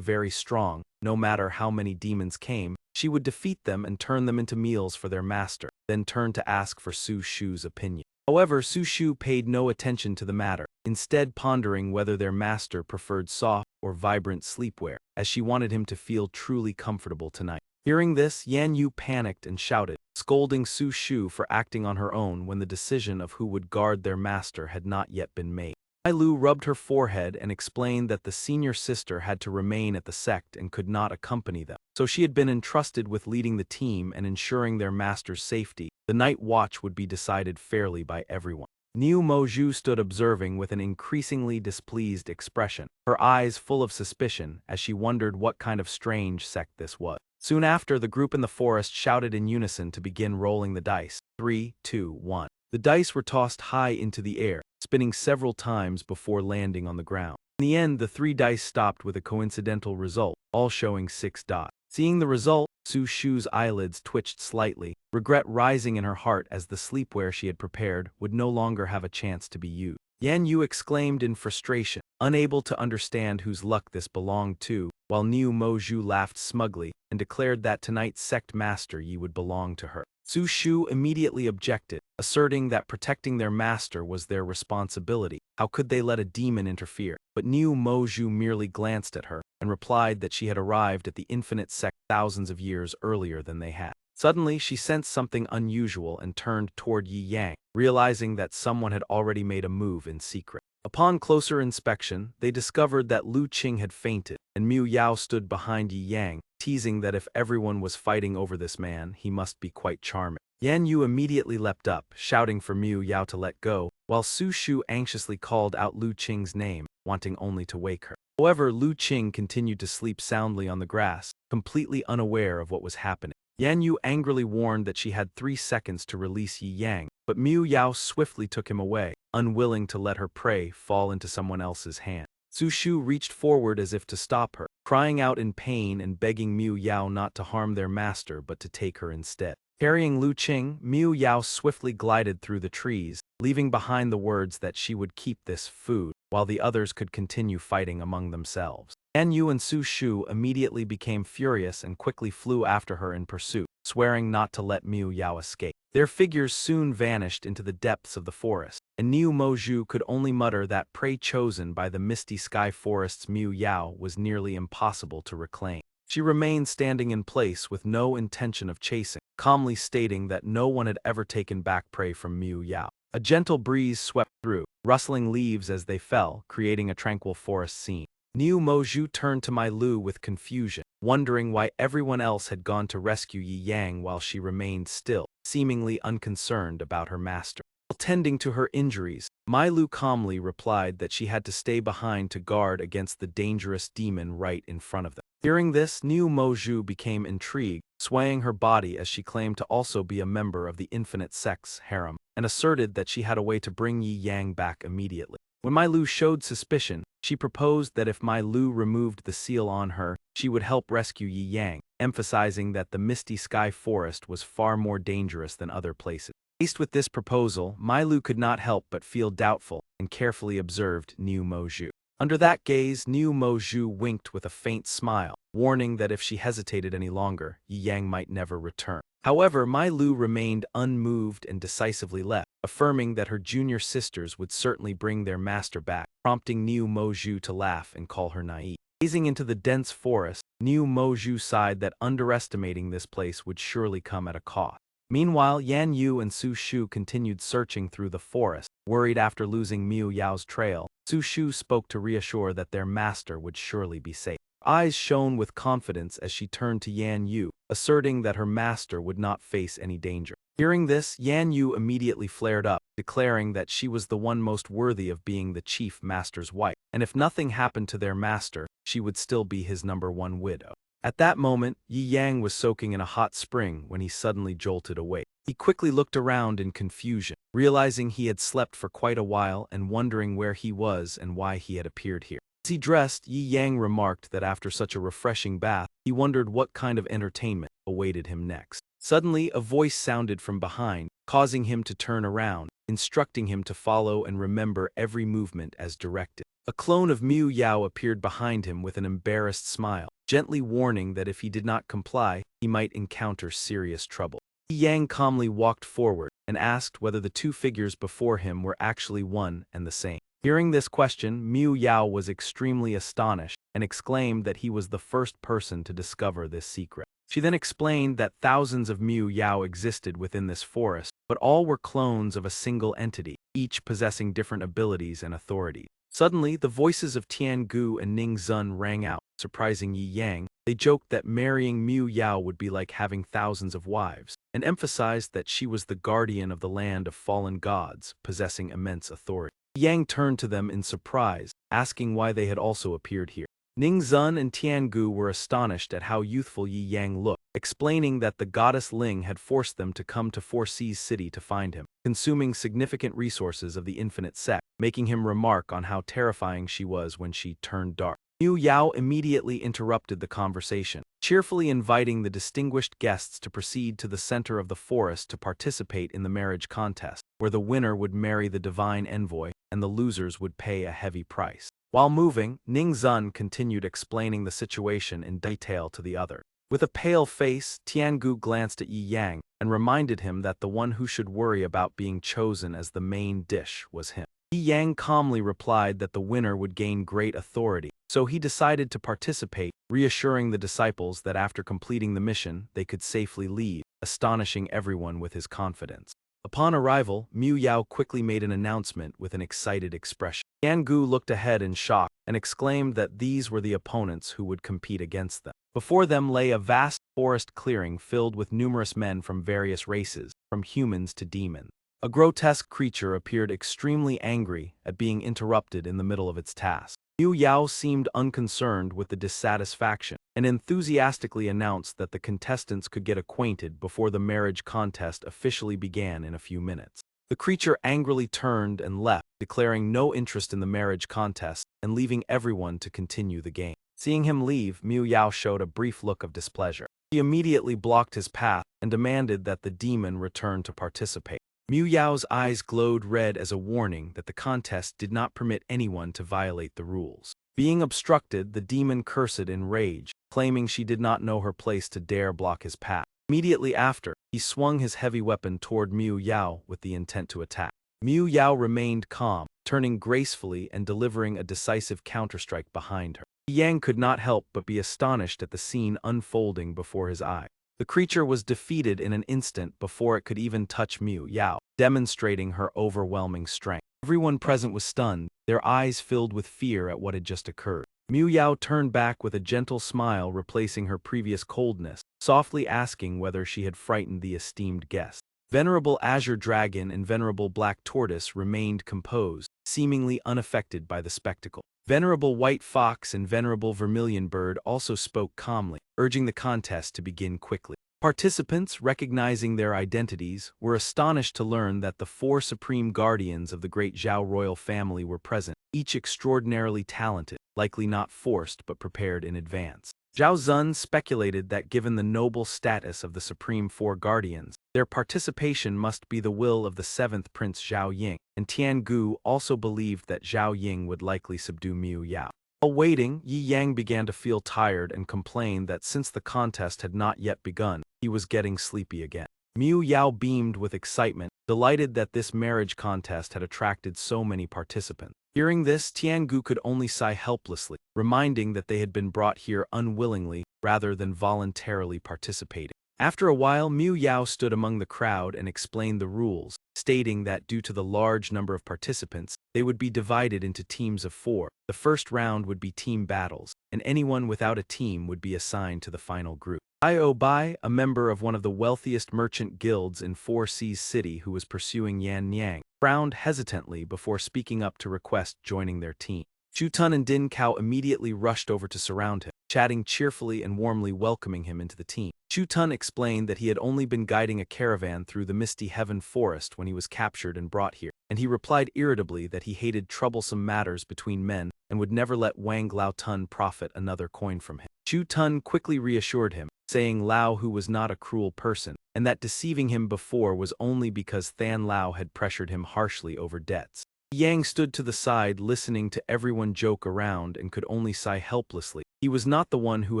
very strong. No matter how many demons came, she would defeat them and turn them into meals for their master, then turned to ask for Su Shu's opinion. However, Su Shu paid no attention to the matter, instead pondering whether their master preferred soft or vibrant sleepwear, as she wanted him to feel truly comfortable tonight. Hearing this, Yan Yu panicked and shouted, scolding Su Shu for acting on her own when the decision of who would guard their master had not yet been made. Lu rubbed her forehead and explained that the senior sister had to remain at the sect and could not accompany them. So she had been entrusted with leading the team and ensuring their master's safety. The night watch would be decided fairly by everyone. Niu Moju stood observing with an increasingly displeased expression, her eyes full of suspicion as she wondered what kind of strange sect this was. Soon after, the group in the forest shouted in unison to begin rolling the dice. 3, 2, 1. The dice were tossed high into the air, spinning several times before landing on the ground. In the end, the 3 dice stopped with a coincidental result, all showing 6 dots. Seeing the result, Su Shu's eyelids twitched slightly, regret rising in her heart as the sleepwear she had prepared would no longer have a chance to be used. Yan Yu exclaimed in frustration, unable to understand whose luck this belonged to, while Niu Moju laughed smugly and declared that tonight's sect master Yi would belong to her. Su Shu immediately objected, asserting that protecting their master was their responsibility. How could they let a demon interfere? But Niu Moju merely glanced at her and replied that she had arrived at the infinite sect thousands of years earlier than they had. Suddenly, she sensed something unusual and turned toward Yi Yang, realizing that someone had already made a move in secret. Upon closer inspection, they discovered that Lu Qing had fainted, and Mu Yao stood behind Yi Yang, teasing that if everyone was fighting over this man, he must be quite charming. Yan Yu immediately leapt up, shouting for Mu Yao to let go, while Su Shu anxiously called out Lu Qing's name, wanting only to wake her. However, Lu Qing continued to sleep soundly on the grass, completely unaware of what was happening. Yan Yu angrily warned that she had 3 seconds to release Yi Yang, but Mu Yao swiftly took him away, unwilling to let her prey fall into someone else's hand. Su Shu reached forward as if to stop her, crying out in pain and begging Mu Yao not to harm their master but to take her instead. Carrying Lu Qing, Mu Yao swiftly glided through the trees, leaving behind the words that she would keep this food, while the others could continue fighting among themselves. Yan Yu and Su Shu immediately became furious and quickly flew after her in pursuit, swearing not to let Mu Yao escape. Their figures soon vanished into the depths of the forest, and Niu Moju could only mutter that prey chosen by the misty sky forest's Mu Yao was nearly impossible to reclaim. She remained standing in place with no intention of chasing, calmly stating that no one had ever taken back prey from Mu Yao. A gentle breeze swept through, rustling leaves as they fell, creating a tranquil forest scene. Niu Moju turned to Mai Lu with confusion, wondering why everyone else had gone to rescue Yi Yang while she remained still, seemingly unconcerned about her master. While tending to her injuries, Mai Lu calmly replied that she had to stay behind to guard against the dangerous demon right in front of them. Hearing this, Niu Moju became intrigued, swaying her body as she claimed to also be a member of the Infinite Sect's harem, and asserted that she had a way to bring Yi Yang back immediately. When Mai Lu showed suspicion, she proposed that if Mai Lu removed the seal on her, she would help rescue Yi Yang, emphasizing that the misty sky forest was far more dangerous than other places. Faced with this proposal, Mai Lu could not help but feel doubtful and carefully observed Niu Moju. Under that gaze, Niu Moju winked with a faint smile, warning that if she hesitated any longer, Yi Yang might never return. However, Mai Lu remained unmoved and decisively left, affirming that her junior sisters would certainly bring their master back, prompting Niu Moju to laugh and call her naive. Gazing into the dense forest, Niu Moju sighed that underestimating this place would surely come at a cost. Meanwhile, Yan Yu and Su Shu continued searching through the forest, worried after losing Mu Yao's trail. Su Shu spoke to reassure that their master would surely be safe. Her eyes shone with confidence as she turned to Yan Yu, asserting that her master would not face any danger. Hearing this, Yan Yu immediately flared up, declaring that she was the one most worthy of being the chief master's wife, and if nothing happened to their master, she would still be his #1 widow. At that moment, Yi Yang was soaking in a hot spring when he suddenly jolted awake. He quickly looked around in confusion, realizing he had slept for quite a while and wondering where he was and why he had appeared here. As he dressed, Yi Yang remarked that after such a refreshing bath, he wondered what kind of entertainment awaited him next. Suddenly, a voice sounded from behind, causing him to turn around, instructing him to follow and remember every movement as directed. A clone of Mu Yao appeared behind him with an embarrassed smile, gently warning that if he did not comply, he might encounter serious trouble. Yi Yang calmly walked forward and asked whether the 2 figures before him were actually one and the same. Hearing this question, Mu Yao was extremely astonished and exclaimed that he was the first person to discover this secret. She then explained that thousands of Mu Yao existed within this forest, but all were clones of a single entity, each possessing different abilities and authority. Suddenly, the voices of Tian Gu and Ning Zun rang out, surprising Yi Yang. They joked that marrying Mu Yao would be like having thousands of wives, and emphasized that she was the guardian of the land of fallen gods, possessing immense authority. Yi Yang turned to them in surprise, asking why they had also appeared here. Ning Zun and Tian Gu were astonished at how youthful Yi Yang looked, explaining that the goddess Ling had forced them to come to Four Seas City to find him, consuming significant resources of the infinite sect, making him remark on how terrifying she was when she turned dark. Mu Yao immediately interrupted the conversation, cheerfully inviting the distinguished guests to proceed to the center of the forest to participate in the marriage contest, where the winner would marry the divine envoy and the losers would pay a heavy price. While moving, Ning Zun continued explaining the situation in detail to the other. With a pale face, Tiangu glanced at Yi Yang and reminded him that the one who should worry about being chosen as the main dish was him. Yi Yang calmly replied that the winner would gain great authority, so he decided to participate, reassuring the disciples that after completing the mission, they could safely leave, astonishing everyone with his confidence. Upon arrival, Mu Yao quickly made an announcement with an excited expression. Tian Gu looked ahead in shock and exclaimed that these were the opponents who would compete against them. Before them lay a vast forest clearing filled with numerous men from various races, from humans to demons. A grotesque creature appeared extremely angry at being interrupted in the middle of its task. Mu Yao seemed unconcerned with the dissatisfaction and enthusiastically announced that the contestants could get acquainted before the marriage contest officially began in a few minutes. The creature angrily turned and left, declaring no interest in the marriage contest and leaving everyone to continue the game. Seeing him leave, Mu Yao showed a brief look of displeasure. He immediately blocked his path and demanded that the demon return to participate. Mu Yao's eyes glowed red as a warning that the contest did not permit anyone to violate the rules. Being obstructed, the demon cursed in rage, claiming she did not know her place to dare block his path. Immediately after, he swung his heavy weapon toward Mu Yao with the intent to attack. Mu Yao remained calm, turning gracefully and delivering a decisive counterstrike behind her. Yang could not help but be astonished at the scene unfolding before his eyes. The creature was defeated in an instant before it could even touch Mu Yao, demonstrating her overwhelming strength. Everyone present was stunned, their eyes filled with fear at what had just occurred. Mu Yao turned back with a gentle smile replacing her previous coldness, softly asking whether she had frightened the esteemed guest. Venerable Azure Dragon and Venerable Black Tortoise remained composed, seemingly unaffected by the spectacle. Venerable White Fox and Venerable Vermilion Bird also spoke calmly, urging the contest to begin quickly. Participants, recognizing their identities, were astonished to learn that the four supreme guardians of the great Zhao royal family were present, each extraordinarily talented, likely not forced but prepared in advance. Zhao Zun speculated that given the noble status of the supreme four guardians, their participation must be the will of the seventh Prince Zhao Ying, and Tian Gu also believed that Zhao Ying would likely subdue Mu Yao. While waiting, Yi Yang began to feel tired and complained that since the contest had not yet begun, he was getting sleepy again. Mu Yao beamed with excitement, delighted that this marriage contest had attracted so many participants. Hearing this, Tian Gu could only sigh helplessly, reminding that they had been brought here unwillingly rather than voluntarily participating. After a while, Mu Yao stood among the crowd and explained the rules, stating that due to the large number of participants, they would be divided into teams of 4. The first round would be team battles, and anyone without a team would be assigned to the final group. Io Bai, a member of one of the wealthiest merchant guilds in Four Seas City who was pursuing Yan Niang, frowned hesitantly before speaking up to request joining their team. Chu Tun and Din Kao immediately rushed over to surround him, chatting cheerfully and warmly welcoming him into the team. Chu Tun explained that he had only been guiding a caravan through the Misty Heaven forest when he was captured and brought here, and he replied irritably that he hated troublesome matters between men and would never let Wang Lao Tun profit another coin from him. Chu Tun quickly reassured him, saying Lao Hu was not a cruel person, and that deceiving him before was only because Than Lao had pressured him harshly over debts. Yang stood to the side listening to everyone joke around and could only sigh helplessly. He was not the one who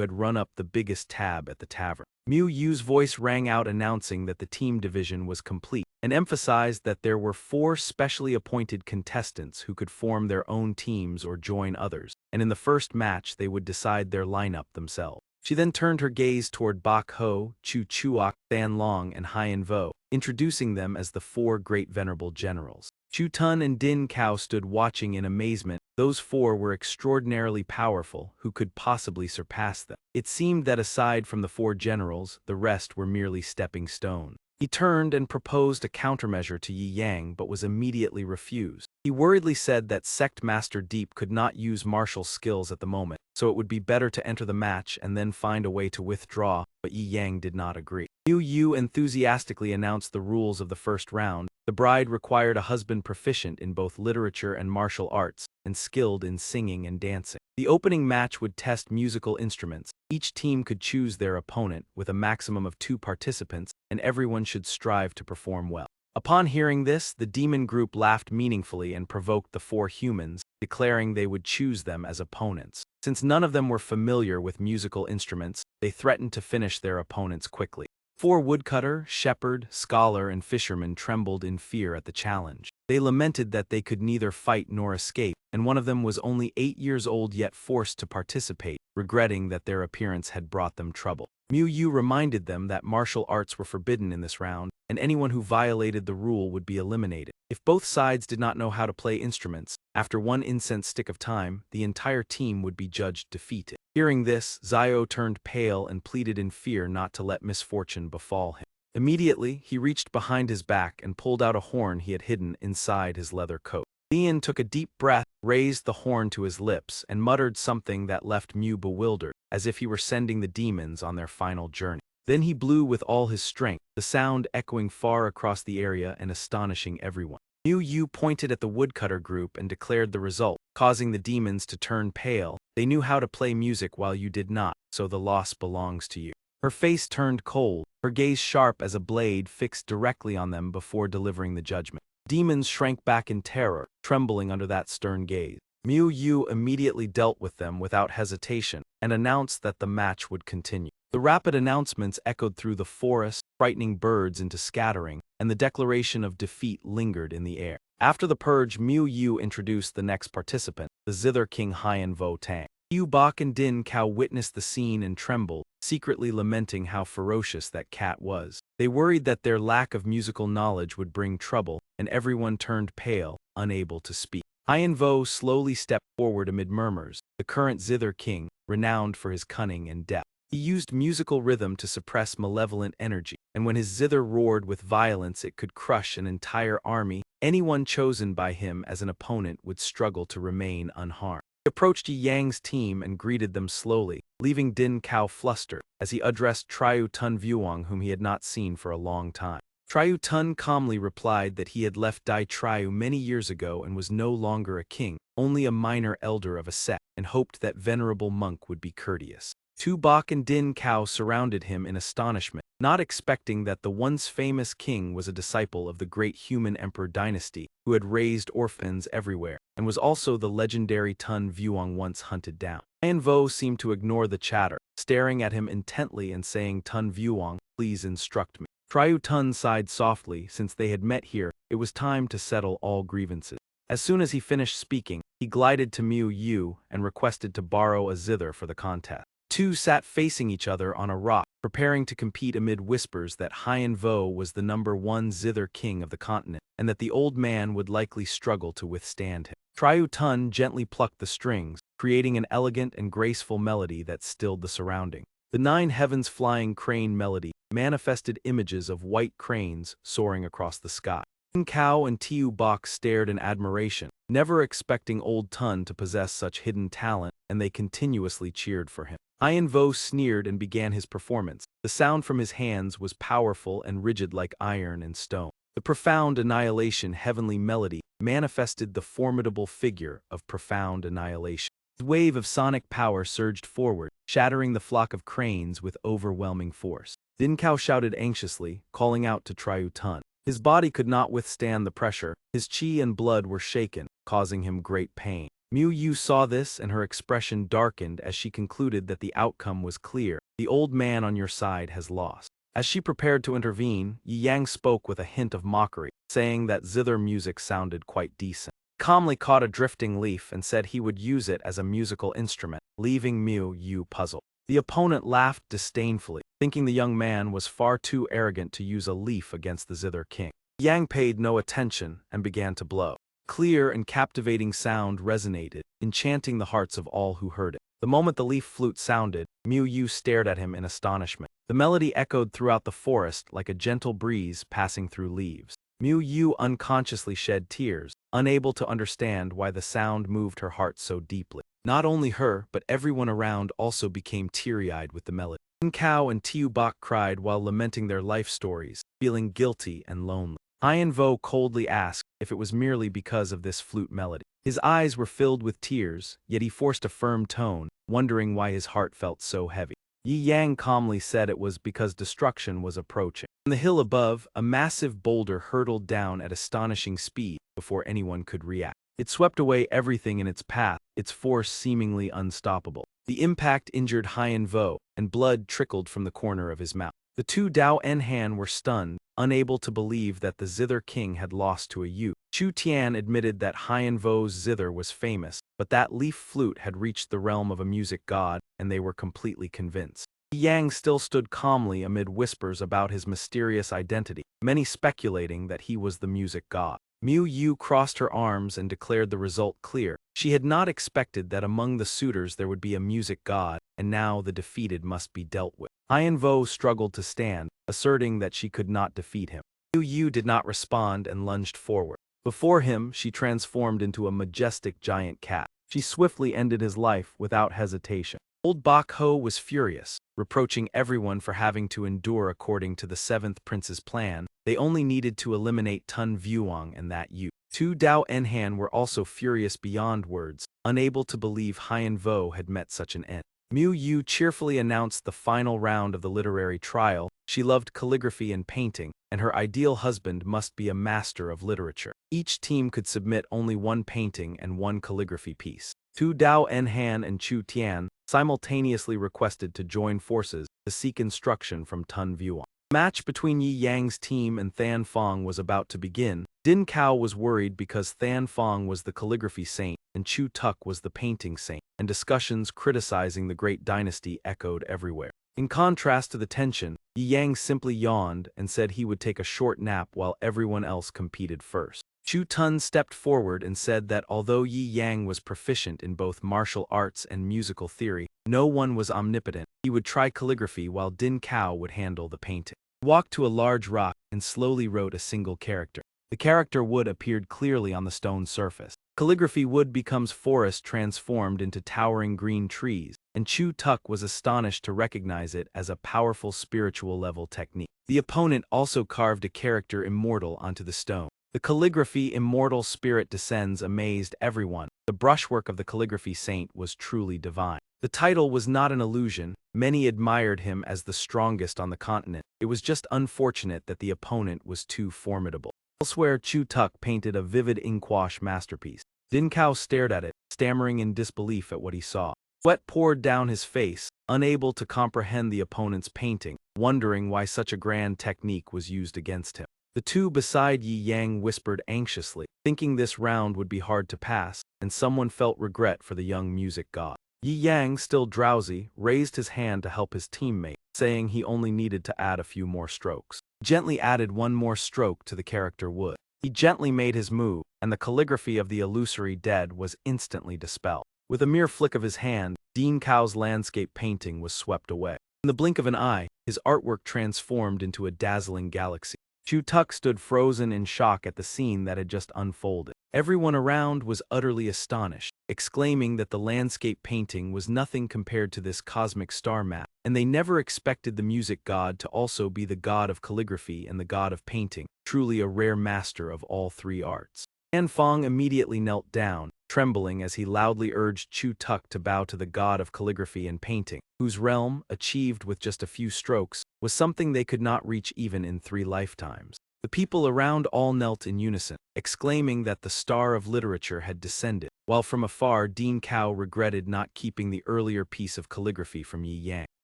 had run up the biggest tab at the tavern. Mu Yu's voice rang out announcing that the team division was complete, and emphasized that there were 4 specially appointed contestants who could form their own teams or join others, and in the first match they would decide their lineup themselves. She then turned her gaze toward Bak Ho, Chu Chuok, Than Long, and Hien Vo, introducing them as the 4 great venerable generals. Chu Tun and Din Kao stood watching in amazement. Those four were extraordinarily powerful. Who could possibly surpass them? It seemed that aside from the four generals, the rest were merely stepping stones. He turned and proposed a countermeasure to Yi Yang but was immediately refused. He worriedly said that Sect Master Deep could not use martial skills at the moment, so it would be better to enter the match and then find a way to withdraw, but Yi Yang did not agree. Miu Yu enthusiastically announced the rules of the first round. The bride required a husband proficient in both literature and martial arts, and skilled in singing and dancing. The opening match would test musical instruments. Each team could choose their opponent, with a maximum of 2 participants, and everyone should strive to perform well. Upon hearing this, the demon group laughed meaningfully and provoked the 4 humans, declaring they would choose them as opponents. Since none of them were familiar with musical instruments, they threatened to finish their opponents quickly. 4 woodcutter, shepherd, scholar, and fisherman trembled in fear at the challenge. They lamented that they could neither fight nor escape, and one of them was only 8 years old yet forced to participate, regretting that their appearance had brought them trouble. Miu Yu reminded them that martial arts were forbidden in this round, and anyone who violated the rule would be eliminated. If both sides did not know how to play instruments, after one incense stick of time, the entire team would be judged defeated. Hearing this, Zio turned pale and pleaded in fear not to let misfortune befall him. Immediately, he reached behind his back and pulled out a horn he had hidden inside his leather coat. Lian took a deep breath, raised the horn to his lips, and muttered something that left Miu bewildered, as if he were sending the demons on their final journey. Then he blew with all his strength, the sound echoing far across the area and astonishing everyone. Miu Yu pointed at the woodcutter group and declared the result, causing the demons to turn pale. They knew how to play music while you did not, so the loss belongs to you. Her face turned cold, her gaze sharp as a blade fixed directly on them before delivering the judgment. Demons shrank back in terror, trembling under that stern gaze. Miu Yu immediately dealt with them without hesitation and announced that the match would continue. The rapid announcements echoed through the forest, frightening birds into scattering, and the declaration of defeat lingered in the air. After the purge, Miu Yu introduced the next participant, the Zither King Hien Vo Tang. Yu Bak and Din Kao witnessed the scene and trembled, secretly lamenting how ferocious that cat was. They worried that their lack of musical knowledge would bring trouble, and everyone turned pale, unable to speak. Hien Vo slowly stepped forward amid murmurs, the current Zither King, renowned for his cunning and depth. He used musical rhythm to suppress malevolent energy, and when his zither roared with violence it could crush an entire army. Anyone chosen by him as an opponent would struggle to remain unharmed. He approached Yi Yang's team and greeted them slowly, leaving Din Kao flustered, as he addressed Triu Tun Vuong, whom he had not seen for a long time. Triu Tun calmly replied that he had left Dai Triu many years ago and was no longer a king, only a minor elder of a sect, and hoped that venerable monk would be courteous. Tu Bak and Din Kao surrounded him in astonishment, not expecting that the once famous king was a disciple of the great human emperor dynasty, who had raised orphans everywhere, and was also the legendary Tun Vuong once hunted down. Hien Vo seemed to ignore the chatter, staring at him intently and saying, "Tun Vuong, please instruct me." Triu Tun sighed softly. Since they had met here, it was time to settle all grievances. As soon as he finished speaking, he glided to Miu Yu and requested to borrow a zither for the contest. Two sat facing each other on a rock, preparing to compete amid whispers that Hien Vo was the #1 zither king of the continent, and that the old man would likely struggle to withstand him. Triu Tun gently plucked the strings, creating an elegant and graceful melody that stilled the surrounding. The 9 heavens flying crane melody manifested images of white cranes soaring across the sky. Din Kao and Tiu Bak stared in admiration, never expecting old Tun to possess such hidden talent, and they continuously cheered for him. Hien Vo sneered and began his performance. The sound from his hands was powerful and rigid like iron and stone. The profound annihilation heavenly melody manifested the formidable figure of profound annihilation. A wave of sonic power surged forward, shattering the flock of cranes with overwhelming force. Din Kao shouted anxiously, calling out to Triu Tun. His body could not withstand the pressure. His chi and blood were shaken, causing him great pain. Miu Yu saw this and her expression darkened as she concluded that the outcome was clear. The old man on your side has lost. As she prepared to intervene, Yi Yang spoke with a hint of mockery, saying that zither music sounded quite decent. He calmly caught a drifting leaf and said he would use it as a musical instrument, leaving Miu Yu puzzled. The opponent laughed disdainfully, thinking the young man was far too arrogant to use a leaf against the zither king. Yang paid no attention and began to blow. Clear and captivating sound resonated, enchanting the hearts of all who heard it. The moment the leaf flute sounded, Miu Yu stared at him in astonishment. The melody echoed throughout the forest like a gentle breeze passing through leaves. Miu Yu unconsciously shed tears, unable to understand why the sound moved her heart so deeply. Not only her, but everyone around also became teary-eyed with the melody. Din Kao and Tiu Bak cried while lamenting their life stories, feeling guilty and lonely. Hien Vo coldly asked if it was merely because of this flute melody. His eyes were filled with tears, yet he forced a firm tone, wondering why his heart felt so heavy. Yi Yang calmly said it was because destruction was approaching. On the hill above, a massive boulder hurtled down at astonishing speed before anyone could react. It swept away everything in its path, its force seemingly unstoppable. The impact injured Hien Vo, and blood trickled from the corner of his mouth. The two Dao Enhan were stunned, unable to believe that the Zither King had lost to a youth. Chu Tian admitted that Hien Vo's zither was famous, but that leaf flute had reached the realm of a music god, and they were completely convinced. Yang still stood calmly amid whispers about his mysterious identity, many speculating that he was the music god. Miu Yu crossed her arms and declared the result clear. She had not expected that among the suitors there would be a music god, and now the defeated must be dealt with. Hien Vo struggled to stand, asserting that she could not defeat him. Miu Yu did not respond and lunged forward. Before him, she transformed into a majestic giant cat. She swiftly ended his life without hesitation. Old Bak Ho was furious, reproaching everyone for having to endure according to the seventh prince's plan. They only needed to eliminate Tun Vuong and that youth. Two Dao Enhan were also furious beyond words, unable to believe Hien Vo had met such an end. Miu Yu cheerfully announced the final round of the literary trial. She loved calligraphy and painting, and her ideal husband must be a master of literature. Each team could submit only one painting and one calligraphy piece. Two Dao Enhan and Chu Tian simultaneously requested to join forces to seek instruction from Tun Vuong. The match between Yi Yang's team and Than Fong was about to begin. Din Kao was worried because Than Fong was the calligraphy saint and Chu Tuk was the painting saint, and discussions criticizing the great dynasty echoed everywhere. In contrast to the tension, Yi Yang simply yawned and said he would take a short nap while everyone else competed first. Chu Tun stepped forward and said that although Yi Yang was proficient in both martial arts and musical theory, no one was omnipotent. He would try calligraphy while Din Kao would handle the painting. He walked to a large rock and slowly wrote a single character. The character wood appeared clearly on the stone surface. Calligraphy wood becomes forest transformed into towering green trees, and Chu Tuk was astonished to recognize it as a powerful spiritual level technique. The opponent also carved a character immortal onto the stone. The calligraphy immortal spirit descends amazed everyone. The brushwork of the calligraphy saint was truly divine. The title was not an illusion. Many admired him as the strongest on the continent. It was just unfortunate that the opponent was too formidable. Elsewhere, Chu Tuk painted a vivid inkwash masterpiece. Din Kao stared at it, stammering in disbelief at what he saw. Sweat poured down his face, unable to comprehend the opponent's painting, wondering why such a grand technique was used against him. The two beside Yi Yang whispered anxiously, thinking this round would be hard to pass, and someone felt regret for the young music god. Yi Yang, still drowsy, raised his hand to help his teammate, saying he only needed to add a few more strokes. He gently added one more stroke to the character wood. He gently made his move, and the calligraphy of the illusory dead was instantly dispelled. With a mere flick of his hand, Din Kao's landscape painting was swept away. In the blink of an eye, his artwork transformed into a dazzling galaxy. Chu Tuk stood frozen in shock at the scene that had just unfolded. Everyone around was utterly astonished, exclaiming that the landscape painting was nothing compared to this cosmic star map, and they never expected the music god to also be the god of calligraphy and the god of painting, truly a rare master of all three arts. Than Fong immediately knelt down, trembling as he loudly urged Chu Tuk to bow to the god of calligraphy and painting, whose realm, achieved with just a few strokes, was something they could not reach even in 3 lifetimes. The people around all knelt in unison, exclaiming that the star of literature had descended, while from afar Din Kao regretted not keeping the earlier piece of calligraphy from Yi Yang.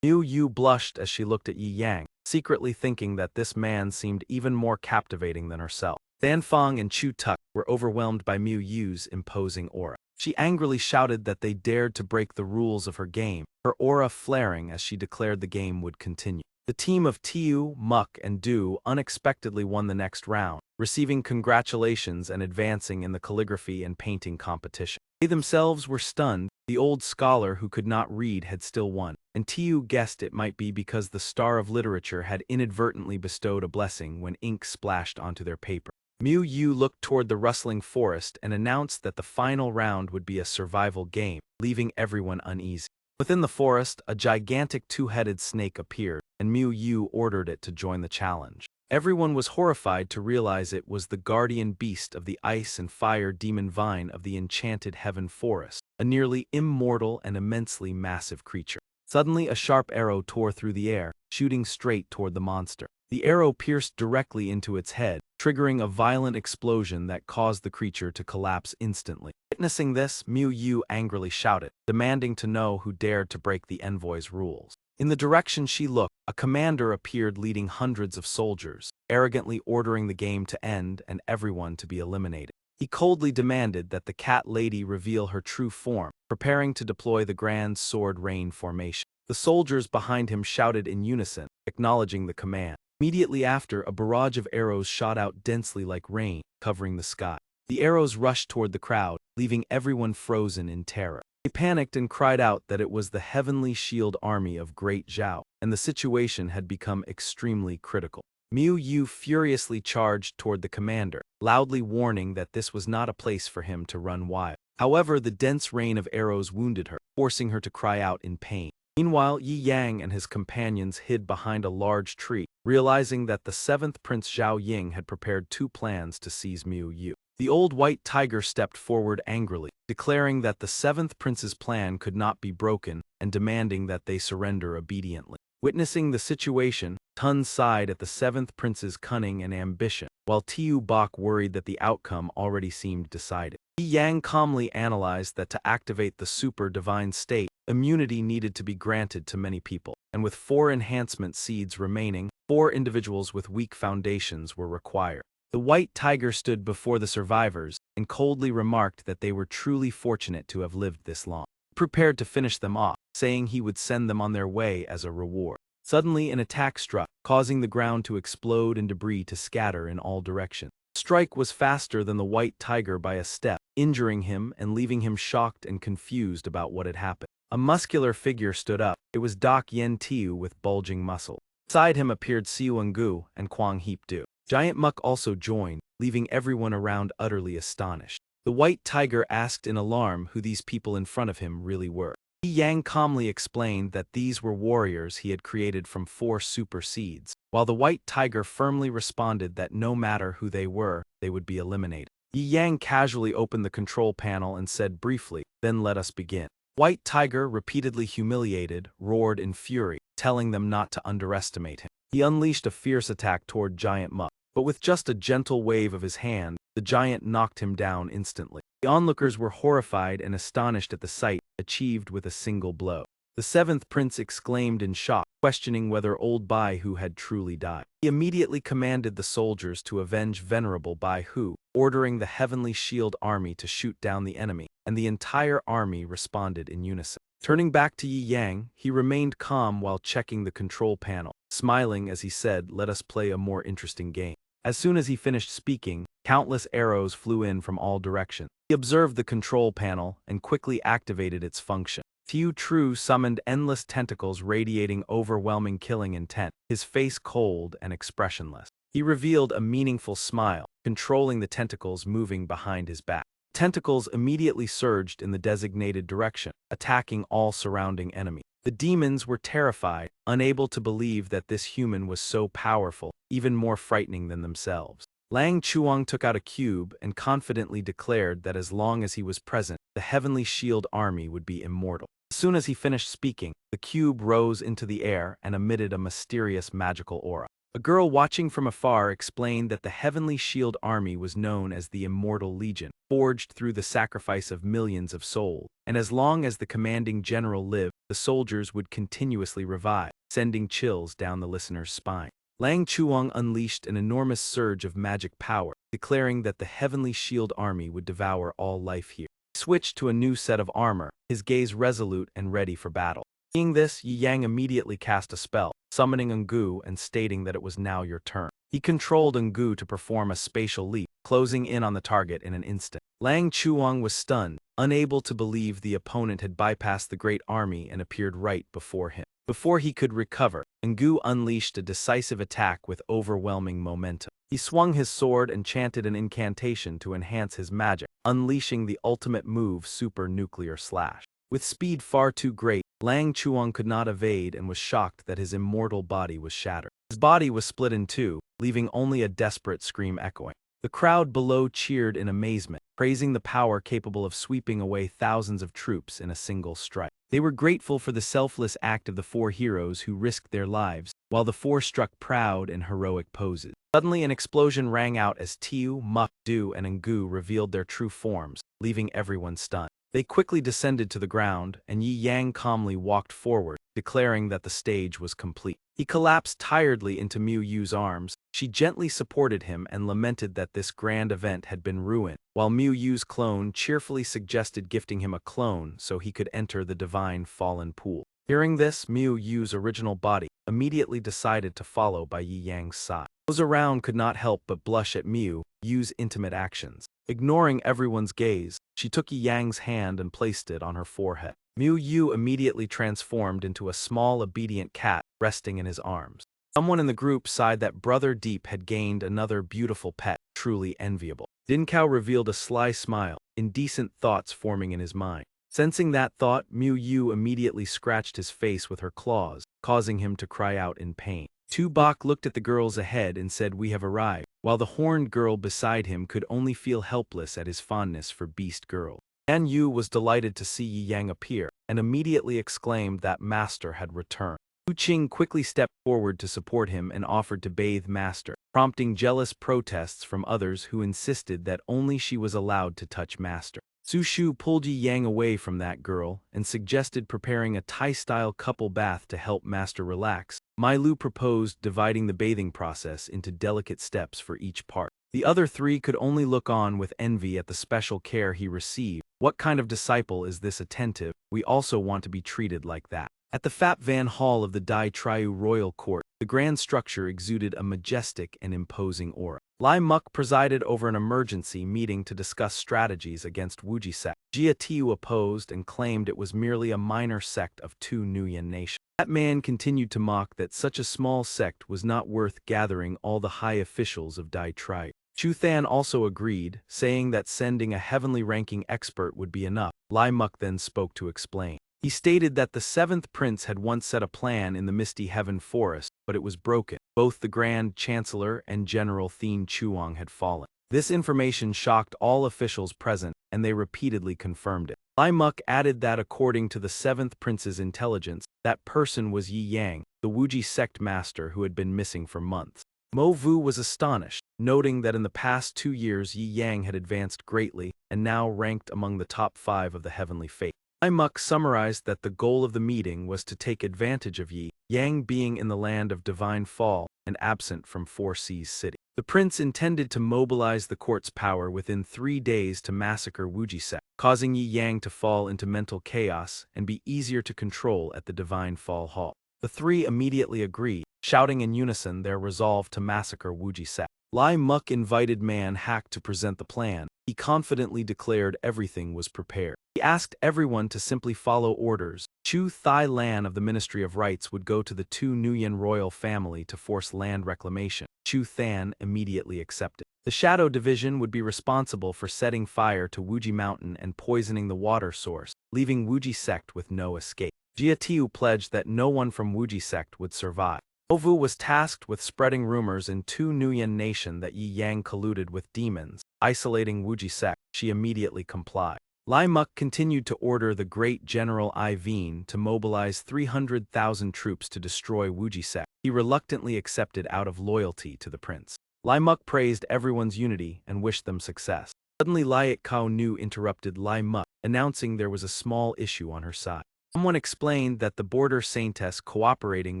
Miu Yu blushed as she looked at Yi Yang, secretly thinking that this man seemed even more captivating than herself. Than Fong and Chu Tuk were overwhelmed by Miu Yu's imposing aura. She angrily shouted that they dared to break the rules of her game, her aura flaring as she declared the game would continue. The team of Tiu, Muk, and Du unexpectedly won the next round, receiving congratulations and advancing in the calligraphy and painting competition. They themselves were stunned. The old scholar who could not read had still won, and Tiu guessed it might be because the star of literature had inadvertently bestowed a blessing when ink splashed onto their paper. Mu Yu looked toward the rustling forest and announced that the final round would be a survival game, leaving everyone uneasy. Within the forest, a gigantic two-headed snake appeared, and Mu Yu ordered it to join the challenge. Everyone was horrified to realize it was the guardian beast of the ice and fire demon vine of the enchanted heaven forest, a nearly immortal and immensely massive creature. Suddenly, a sharp arrow tore through the air, shooting straight toward the monster. The arrow pierced directly into its head, triggering a violent explosion that caused the creature to collapse instantly. Witnessing this, Mu Yu angrily shouted, demanding to know who dared to break the envoy's rules. In the direction she looked, a commander appeared leading hundreds of soldiers, arrogantly ordering the game to end and everyone to be eliminated. He coldly demanded that the cat lady reveal her true form, preparing to deploy the grand sword rain formation. The soldiers behind him shouted in unison, acknowledging the command. Immediately after, a barrage of arrows shot out densely like rain, covering the sky. The arrows rushed toward the crowd, leaving everyone frozen in terror. They panicked and cried out that it was the heavenly shield army of Great Zhao, and the situation had become extremely critical. Mu Yu furiously charged toward the commander, loudly warning that this was not a place for him to run wild. However, the dense rain of arrows wounded her, forcing her to cry out in pain. Meanwhile, Yi Yang and his companions hid behind a large tree, realizing that the seventh Prince Zhao Ying had prepared two plans to seize Mu Yu. The old white tiger stepped forward angrily, declaring that the seventh prince's plan could not be broken and demanding that they surrender obediently. Witnessing the situation, Tun sighed at the seventh prince's cunning and ambition, while Tiu Bok worried that the outcome already seemed decided. Yi Yang calmly analyzed that to activate the super divine state, immunity needed to be granted to many people, and with 4 enhancement seeds remaining, 4 individuals with weak foundations were required. The white tiger stood before the survivors and coldly remarked that they were truly fortunate to have lived this long. He prepared to finish them off, saying he would send them on their way as a reward. Suddenly, an attack struck, causing the ground to explode and debris to scatter in all directions. The strike was faster than the white tiger by a step, injuring him and leaving him shocked and confused about what had happened. A muscular figure stood up. It was Doc Yen Tiu with bulging muscle. Beside him appeared Siwon Gu and Kwang Heap Du. Giant Muck also joined, leaving everyone around utterly astonished. The white tiger asked in alarm who these people in front of him really were. Yi Yang calmly explained that these were warriors he had created from 4 super seeds, while the white tiger firmly responded that no matter who they were, they would be eliminated. Yi Yang casually opened the control panel and said briefly, "Then let us begin." White Tiger, repeatedly humiliated, roared in fury, telling them not to underestimate him. He unleashed a fierce attack toward Giant Muck, but with just a gentle wave of his hand, the giant knocked him down instantly. The onlookers were horrified and astonished at the sight achieved with a single blow. The seventh prince exclaimed in shock, questioning whether old Bai Hu had truly died. He immediately commanded the soldiers to avenge venerable Bai Hu, ordering the heavenly shield army to shoot down the enemy, and the entire army responded in unison. Turning back to Yi Yang, he remained calm while checking the control panel, smiling as he said, "Let us play a more interesting game." As soon as he finished speaking, countless arrows flew in from all directions. He observed the control panel and quickly activated its function. Tiu Tru summoned endless tentacles radiating overwhelming killing intent, his face cold and expressionless. He revealed a meaningful smile, controlling the tentacles moving behind his back. Tentacles immediately surged in the designated direction, attacking all surrounding enemies. The demons were terrified, unable to believe that this human was so powerful, even more frightening than themselves. Lang Chuang took out a cube and confidently declared that as long as he was present, the Heavenly Shield Army would be immortal. As soon as he finished speaking, the cube rose into the air and emitted a mysterious magical aura. A girl watching from afar explained that the Heavenly Shield Army was known as the Immortal Legion, forged through the sacrifice of millions of souls, and as long as the commanding general lived, the soldiers would continuously revive, sending chills down the listener's spine. Lang Chuang unleashed an enormous surge of magic power, declaring that the Heavenly Shield Army would devour all life here. He switched to a new set of armor, his gaze resolute and ready for battle. Seeing this, Yi Yang immediately cast a spell, summoning Ngu and stating that it was now your turn. He controlled Ngu to perform a spatial leap, closing in on the target in an instant. Lang Chuang was stunned, unable to believe the opponent had bypassed the great army and appeared right before him. Before he could recover, Ngu unleashed a decisive attack with overwhelming momentum. He swung his sword and chanted an incantation to enhance his magic, unleashing the ultimate move Super Nuclear Slash. With speed far too great, Lang Chuang could not evade and was shocked that his immortal body was shattered. His body was split in two, leaving only a desperate scream echoing. The crowd below cheered in amazement, praising the power capable of sweeping away thousands of troops in a single strike. They were grateful for the selfless act of the four heroes who risked their lives, while the four struck proud in heroic poses. Suddenly an explosion rang out as Tiu, Muk, Du, and Ngu revealed their true forms, leaving everyone stunned. They quickly descended to the ground, and Yi Yang calmly walked forward, declaring that the stage was complete. He collapsed tiredly into Miu Yu's arms. She gently supported him and lamented that this grand event had been ruined, while Miu Yu's clone cheerfully suggested gifting him a clone so he could enter the divine fallen pool. Hearing this, Miu Yu's original body immediately decided to follow by Yi Yang's side. Those around could not help but blush at Miu Yu's intimate actions. Ignoring everyone's gaze, she took Yi Yang's hand and placed it on her forehead. Miu Yu immediately transformed into a small obedient cat resting in his arms. Someone in the group sighed that Brother Deep had gained another beautiful pet, truly enviable. Din Kao revealed a sly smile, indecent thoughts forming in his mind. Sensing that thought, Miu Yu immediately scratched his face with her claws, causing him to cry out in pain. Tu Bok looked at the girls ahead and said, "We have arrived," while the horned girl beside him could only feel helpless at his fondness for Beast Girl. Yan Yu was delighted to see Yi Yang appear, and immediately exclaimed that Master had returned. Hu Qing quickly stepped forward to support him and offered to bathe Master, prompting jealous protests from others who insisted that only she was allowed to touch Master. Su Shu pulled Yi Yang away from that girl and suggested preparing a Thai-style couple bath to help Master relax. Mai Lu proposed dividing the bathing process into delicate steps for each part. The other three could only look on with envy at the special care he received. What kind of disciple is this attentive? We also want to be treated like that. At the Phap Van Hall of the Dai Triu Royal Court, the grand structure exuded a majestic and imposing aura. Lai Muk presided over an emergency meeting to discuss strategies against Wuji sect. Jia Tiu opposed and claimed it was merely a minor sect of two Nuyen nations. That man continued to mock that such a small sect was not worth gathering all the high officials of Dai Triu. Chu Than also agreed, saying that sending a heavenly ranking expert would be enough. Lai Muk then spoke to explain. He stated that the seventh prince had once set a plan in the Misty Heaven Forest, but it was broken. Both the Grand Chancellor and General Thien Chuang had fallen. This information shocked all officials present, and they repeatedly confirmed it. Lai Muk added that according to the seventh prince's intelligence, that person was Yi Yang, the Wuji sect master who had been missing for months. Mo Vu was astonished, noting that in the past 2 years Yi Yang had advanced greatly and now ranked among the top 5 of the heavenly fate. Lai Muk summarized that the goal of the meeting was to take advantage of Yi Yang being in the land of divine fall and absent from Four Seas City. The prince intended to mobilize the court's power within 3 days to massacre Wuji sect, causing Yi Yang to fall into mental chaos and be easier to control at the Divine Fall Hall. The three immediately agreed, shouting in unison their resolve to massacre Wuji sect. Lai Muk invited Man Hak to present the plan. He confidently declared everything was prepared. He asked everyone to simply follow orders. Chu Thai Lan of the Ministry of Rights would go to the two Nguyen royal family to force land reclamation. Chu Than immediately accepted. The Shadow Division would be responsible for setting fire to Wuji Mountain and poisoning the water source, leaving Wuji sect with no escape. Jia Tiu pledged that no one from Wuji sect would survive. Ovu was tasked with spreading rumors in two Nuyen nation that Yi Yang colluded with demons, isolating Wuji sect. She immediately complied. Lai Muk continued to order the great General I Veen to mobilize 300,000 troops to destroy Wuji sect. He reluctantly accepted out of loyalty to the prince. Lai Muk praised everyone's unity and wished them success. Suddenly Liat Kao Nu interrupted Lai Muk, announcing there was a small issue on her side. Someone explained that the border saintess cooperating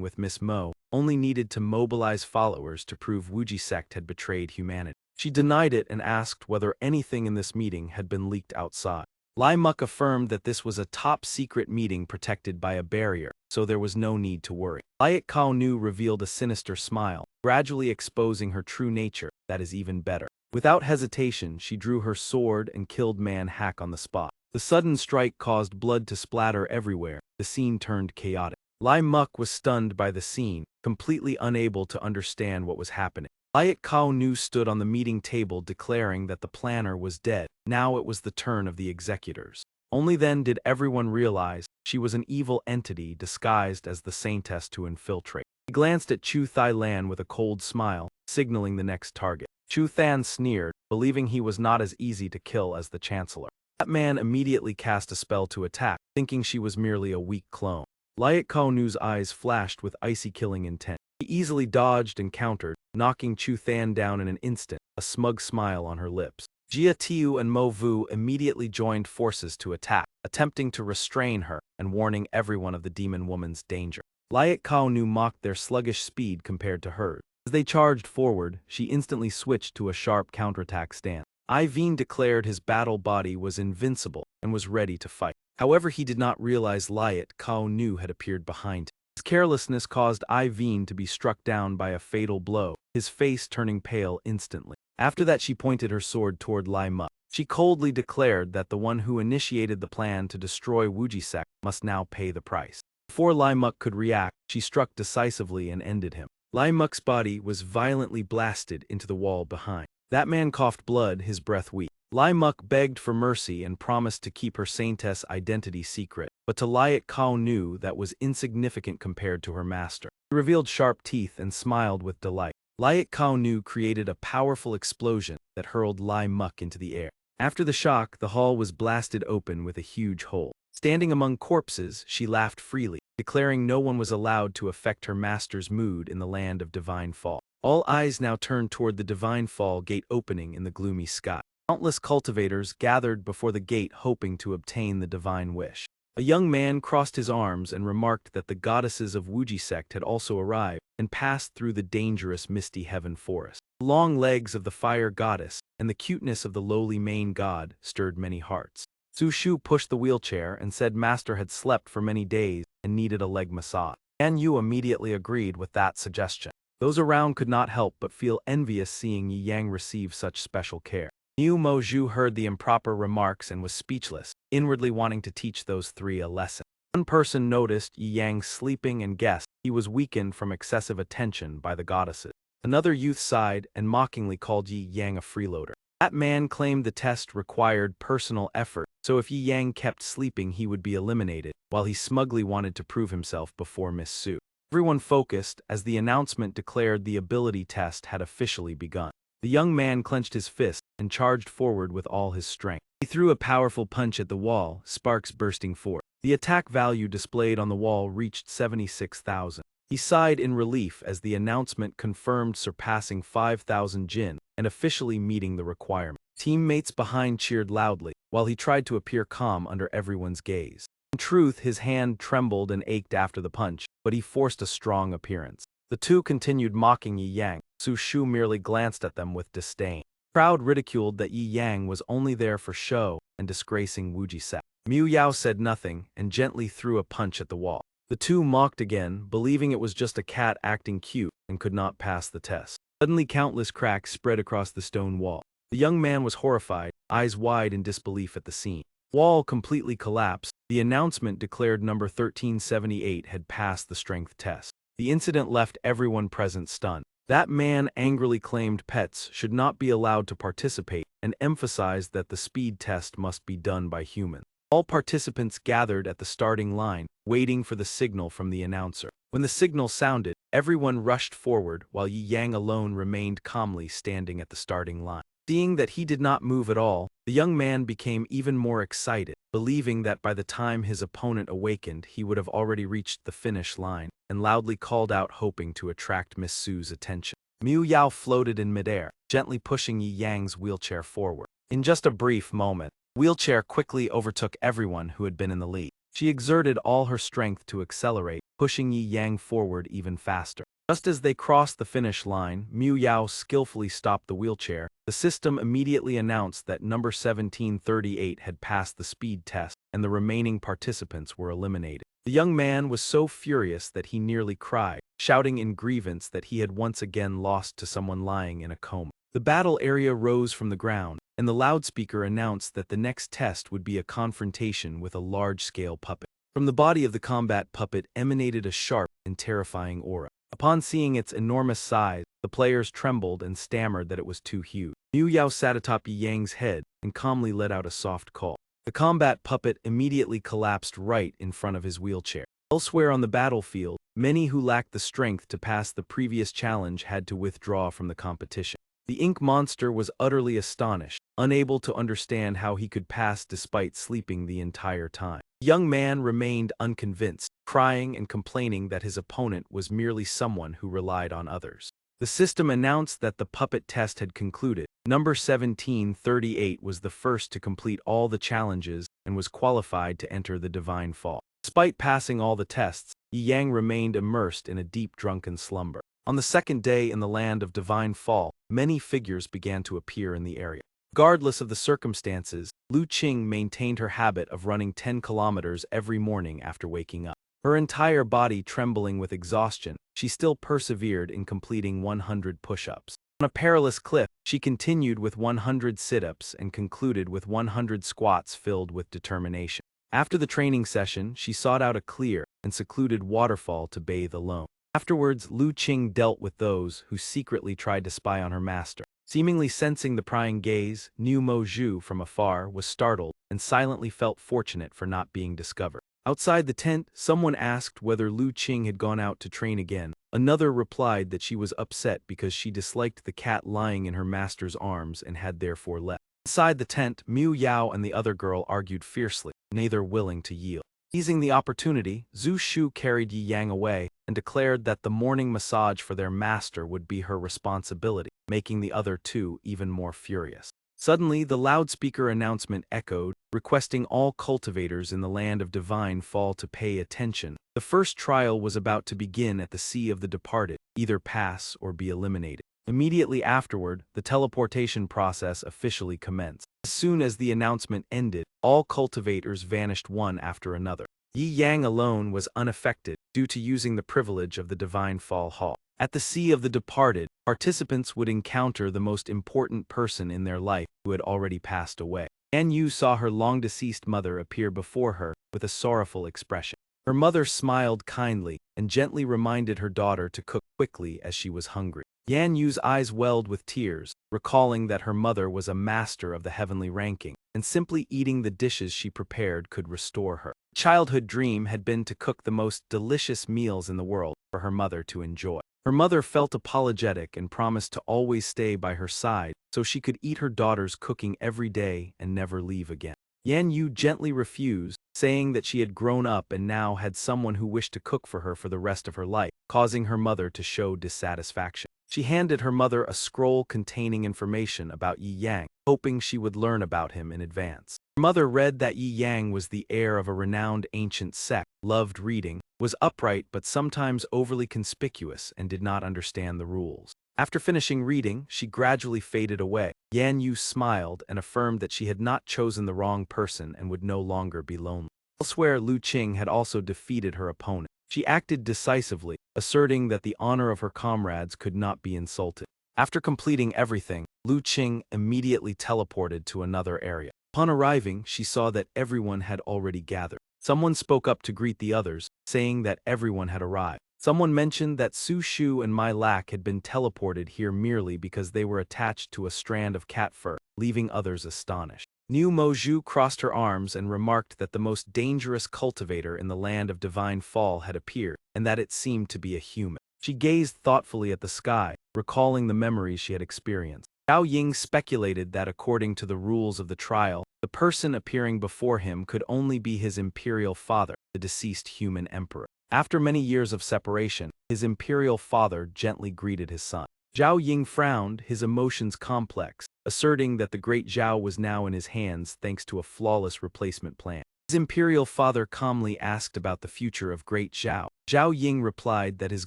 with Miss Mo only needed to mobilize followers to prove Wuji sect had betrayed humanity. She denied it and asked whether anything in this meeting had been leaked outside. Lai Muk affirmed that this was a top-secret meeting protected by a barrier, so there was no need to worry. Liat Kao Nu revealed a sinister smile, gradually exposing her true nature. That is even better. Without hesitation, she drew her sword and killed Man Hack on the spot. The sudden strike caused blood to splatter everywhere. The scene turned chaotic. Lai Muk was stunned by the scene, completely unable to understand what was happening. Liat Kao Nu stood on the meeting table declaring that the planner was dead. Now it was the turn of the executors. Only then did everyone realize she was an evil entity disguised as the saintess to infiltrate. He glanced at Chu Thailand with a cold smile, signaling the next target. Chu Than sneered, believing he was not as easy to kill as the Chancellor. That man immediately cast a spell to attack, thinking she was merely a weak clone. Liat Kao Nu's eyes flashed with icy killing intent. He easily dodged and countered, knocking Chu Than down in an instant, a smug smile on her lips. Jia Tiu and Mo Vu immediately joined forces to attack, attempting to restrain her and warning everyone of the demon woman's danger. Liat Kao Nu mocked their sluggish speed compared to hers. As they charged forward, she instantly switched to a sharp counterattack stance. Iveen declared his battle body was invincible and was ready to fight. However, he did not realize Liat Kao Nu had appeared behind him. His carelessness caused Iveen to be struck down by a fatal blow, his face turning pale instantly. After that, she pointed her sword toward Lai Muk. She coldly declared that the one who initiated the plan to destroy Wujisek must now pay the price. Before Lai Muk could react, she struck decisively and ended him. Lai Muk's body was violently blasted into the wall behind. That man coughed blood, his breath weak. Lai Muk begged for mercy and promised to keep her saintess identity secret, but to Liat Kao Nu that was insignificant compared to her master. He revealed sharp teeth and smiled with delight. Liat Kao Nu created a powerful explosion that hurled Lai Muk into the air. After the shock, the hall was blasted open with a huge hole. Standing among corpses, she laughed freely, declaring no one was allowed to affect her master's mood in the land of Divine Fall. All eyes now turned toward the Divine Fall gate opening in the gloomy sky. Countless cultivators gathered before the gate hoping to obtain the divine wish. A young man crossed his arms and remarked that the goddesses of Wujisek had also arrived and passed through the dangerous misty heaven forest. The long legs of the fire goddess and the cuteness of the lowly main god stirred many hearts. Su Shu pushed the wheelchair and said Master had slept for many days and needed a leg massage. Yan Yu immediately agreed with that suggestion. Those around could not help but feel envious seeing Yi Yang receive such special care. Niu Mo Zhu heard the improper remarks and was speechless, inwardly wanting to teach those three a lesson. One person noticed Yi Yang sleeping and guessed he was weakened from excessive attention by the goddesses. Another youth sighed and mockingly called Yi Yang a freeloader. That man claimed the test required personal effort, so if Yi Yang kept sleeping he would be eliminated, while he smugly wanted to prove himself before Miss Su. Everyone focused as the announcement declared the ability test had officially begun. The young man clenched his fist and charged forward with all his strength. He threw a powerful punch at the wall, sparks bursting forth. The attack value displayed on the wall reached 76,000. He sighed in relief as the announcement confirmed surpassing 5,000 jin and officially meeting the requirement. Teammates behind cheered loudly, while he tried to appear calm under everyone's gaze. In truth, his hand trembled and ached after the punch, but he forced a strong appearance. The two continued mocking Yi Yang. Su Shu merely glanced at them with disdain. The crowd ridiculed that Yi Yang was only there for show and disgracing Wujisek. Mu Yao said nothing and gently threw a punch at the wall. The two mocked again, believing it was just a cat acting cute and could not pass the test. Suddenly countless cracks spread across the stone wall. The young man was horrified, eyes wide in disbelief at the scene. The wall completely collapsed. The announcement declared number 1378 had passed the strength test. The incident left everyone present stunned. That man angrily claimed pets should not be allowed to participate and emphasized that the speed test must be done by humans. All participants gathered at the starting line, waiting for the signal from the announcer. When the signal sounded, everyone rushed forward while Yi Yang alone remained calmly standing at the starting line. Seeing that he did not move at all, the young man became even more excited, believing that by the time his opponent awakened he would have already reached the finish line, and loudly called out hoping to attract Miss Su's attention. Mu Yao floated in midair, gently pushing Yi Yang's wheelchair forward. In just a brief moment, the wheelchair quickly overtook everyone who had been in the lead. She exerted all her strength to accelerate, pushing Yi Yang forward even faster. Just as they crossed the finish line, Mu Yao skillfully stopped the wheelchair. The system immediately announced that number 1738 had passed the speed test, and the remaining participants were eliminated. The young man was so furious that he nearly cried, shouting in grievance that he had once again lost to someone lying in a coma. The battle area rose from the ground, and the loudspeaker announced that the next test would be a confrontation with a large-scale puppet. From the body of the combat puppet emanated a sharp and terrifying aura. Upon seeing its enormous size, the players trembled and stammered that it was too huge. Mu Yao sat atop Yi Yang's head and calmly let out a soft call. The combat puppet immediately collapsed right in front of his wheelchair. Elsewhere on the battlefield, many who lacked the strength to pass the previous challenge had to withdraw from the competition. The ink monster was utterly astonished, unable to understand how he could pass despite sleeping the entire time. The young man remained unconvinced, crying and complaining that his opponent was merely someone who relied on others. The system announced that the puppet test had concluded. Number 1738 was the first to complete all the challenges and was qualified to enter the Divine Fall. Despite passing all the tests, Yi Yang remained immersed in a deep drunken slumber. On the second day in the land of Divine Fall, many figures began to appear in the area. Regardless of the circumstances, Lu Qing maintained her habit of running 10 kilometers every morning after waking up. Her entire body trembling with exhaustion, she still persevered in completing 100 push-ups. On a perilous cliff, she continued with 100 sit-ups and concluded with 100 squats filled with determination. After the training session, she sought out a clear and secluded waterfall to bathe alone. Afterwards, Lu Qing dealt with those who secretly tried to spy on her master. Seemingly sensing the prying gaze, Niu Mo-ju from afar was startled and silently felt fortunate for not being discovered. Outside the tent, someone asked whether Lu Qing had gone out to train again. Another replied that she was upset because she disliked the cat lying in her master's arms and had therefore left. Inside the tent, Mu Yao and the other girl argued fiercely, neither willing to yield. Seizing the opportunity, Zhu Shu carried Yi Yang away and declared that the morning massage for their master would be her responsibility, making the other two even more furious. Suddenly, the loudspeaker announcement echoed, requesting all cultivators in the land of Divine Fall to pay attention. The first trial was about to begin at the Sea of the Departed, either pass or be eliminated. Immediately afterward, the teleportation process officially commenced. As soon as the announcement ended, all cultivators vanished one after another. Yi Yang alone was unaffected, due to using the privilege of the Divine Fall Hall. At the Sea of the Departed, participants would encounter the most important person in their life who had already passed away. Yan Yu saw her long-deceased mother appear before her with a sorrowful expression. Her mother smiled kindly and gently reminded her daughter to cook quickly as she was hungry. Yan Yu's eyes welled with tears, recalling that her mother was a master of the heavenly ranking, and simply eating the dishes she prepared could restore her. Her childhood dream had been to cook the most delicious meals in the world for her mother to enjoy. Her mother felt apologetic and promised to always stay by her side so she could eat her daughter's cooking every day and never leave again. Yan Yu gently refused, saying that she had grown up and now had someone who wished to cook for her for the rest of her life, causing her mother to show dissatisfaction. She handed her mother a scroll containing information about Yi Yang, hoping she would learn about him in advance. Her mother read that Yi Yang was the heir of a renowned ancient sect, loved reading, was upright but sometimes overly conspicuous, and did not understand the rules. After finishing reading, she gradually faded away. Yan Yu smiled and affirmed that she had not chosen the wrong person and would no longer be lonely. Elsewhere, Lu Qing had also defeated her opponent. She acted decisively, asserting that the honor of her comrades could not be insulted. After completing everything, Lu Qing immediately teleported to another area. Upon arriving, she saw that everyone had already gathered. Someone spoke up to greet the others, saying that everyone had arrived. Someone mentioned that Su Shu and Mai Lac had been teleported here merely because they were attached to a strand of cat fur, leaving others astonished. Niu Mo-ju crossed her arms and remarked that the most dangerous cultivator in the land of Divine Fall had appeared, and that it seemed to be a human. She gazed thoughtfully at the sky, recalling the memories she had experienced. Zhao Ying speculated that according to the rules of the trial, the person appearing before him could only be his imperial father, the deceased human emperor. After many years of separation, his imperial father gently greeted his son. Zhao Ying frowned, his emotions complex, asserting that the great Zhao was now in his hands thanks to a flawless replacement plan. His imperial father calmly asked about the future of Great Zhao. Zhao Ying replied that his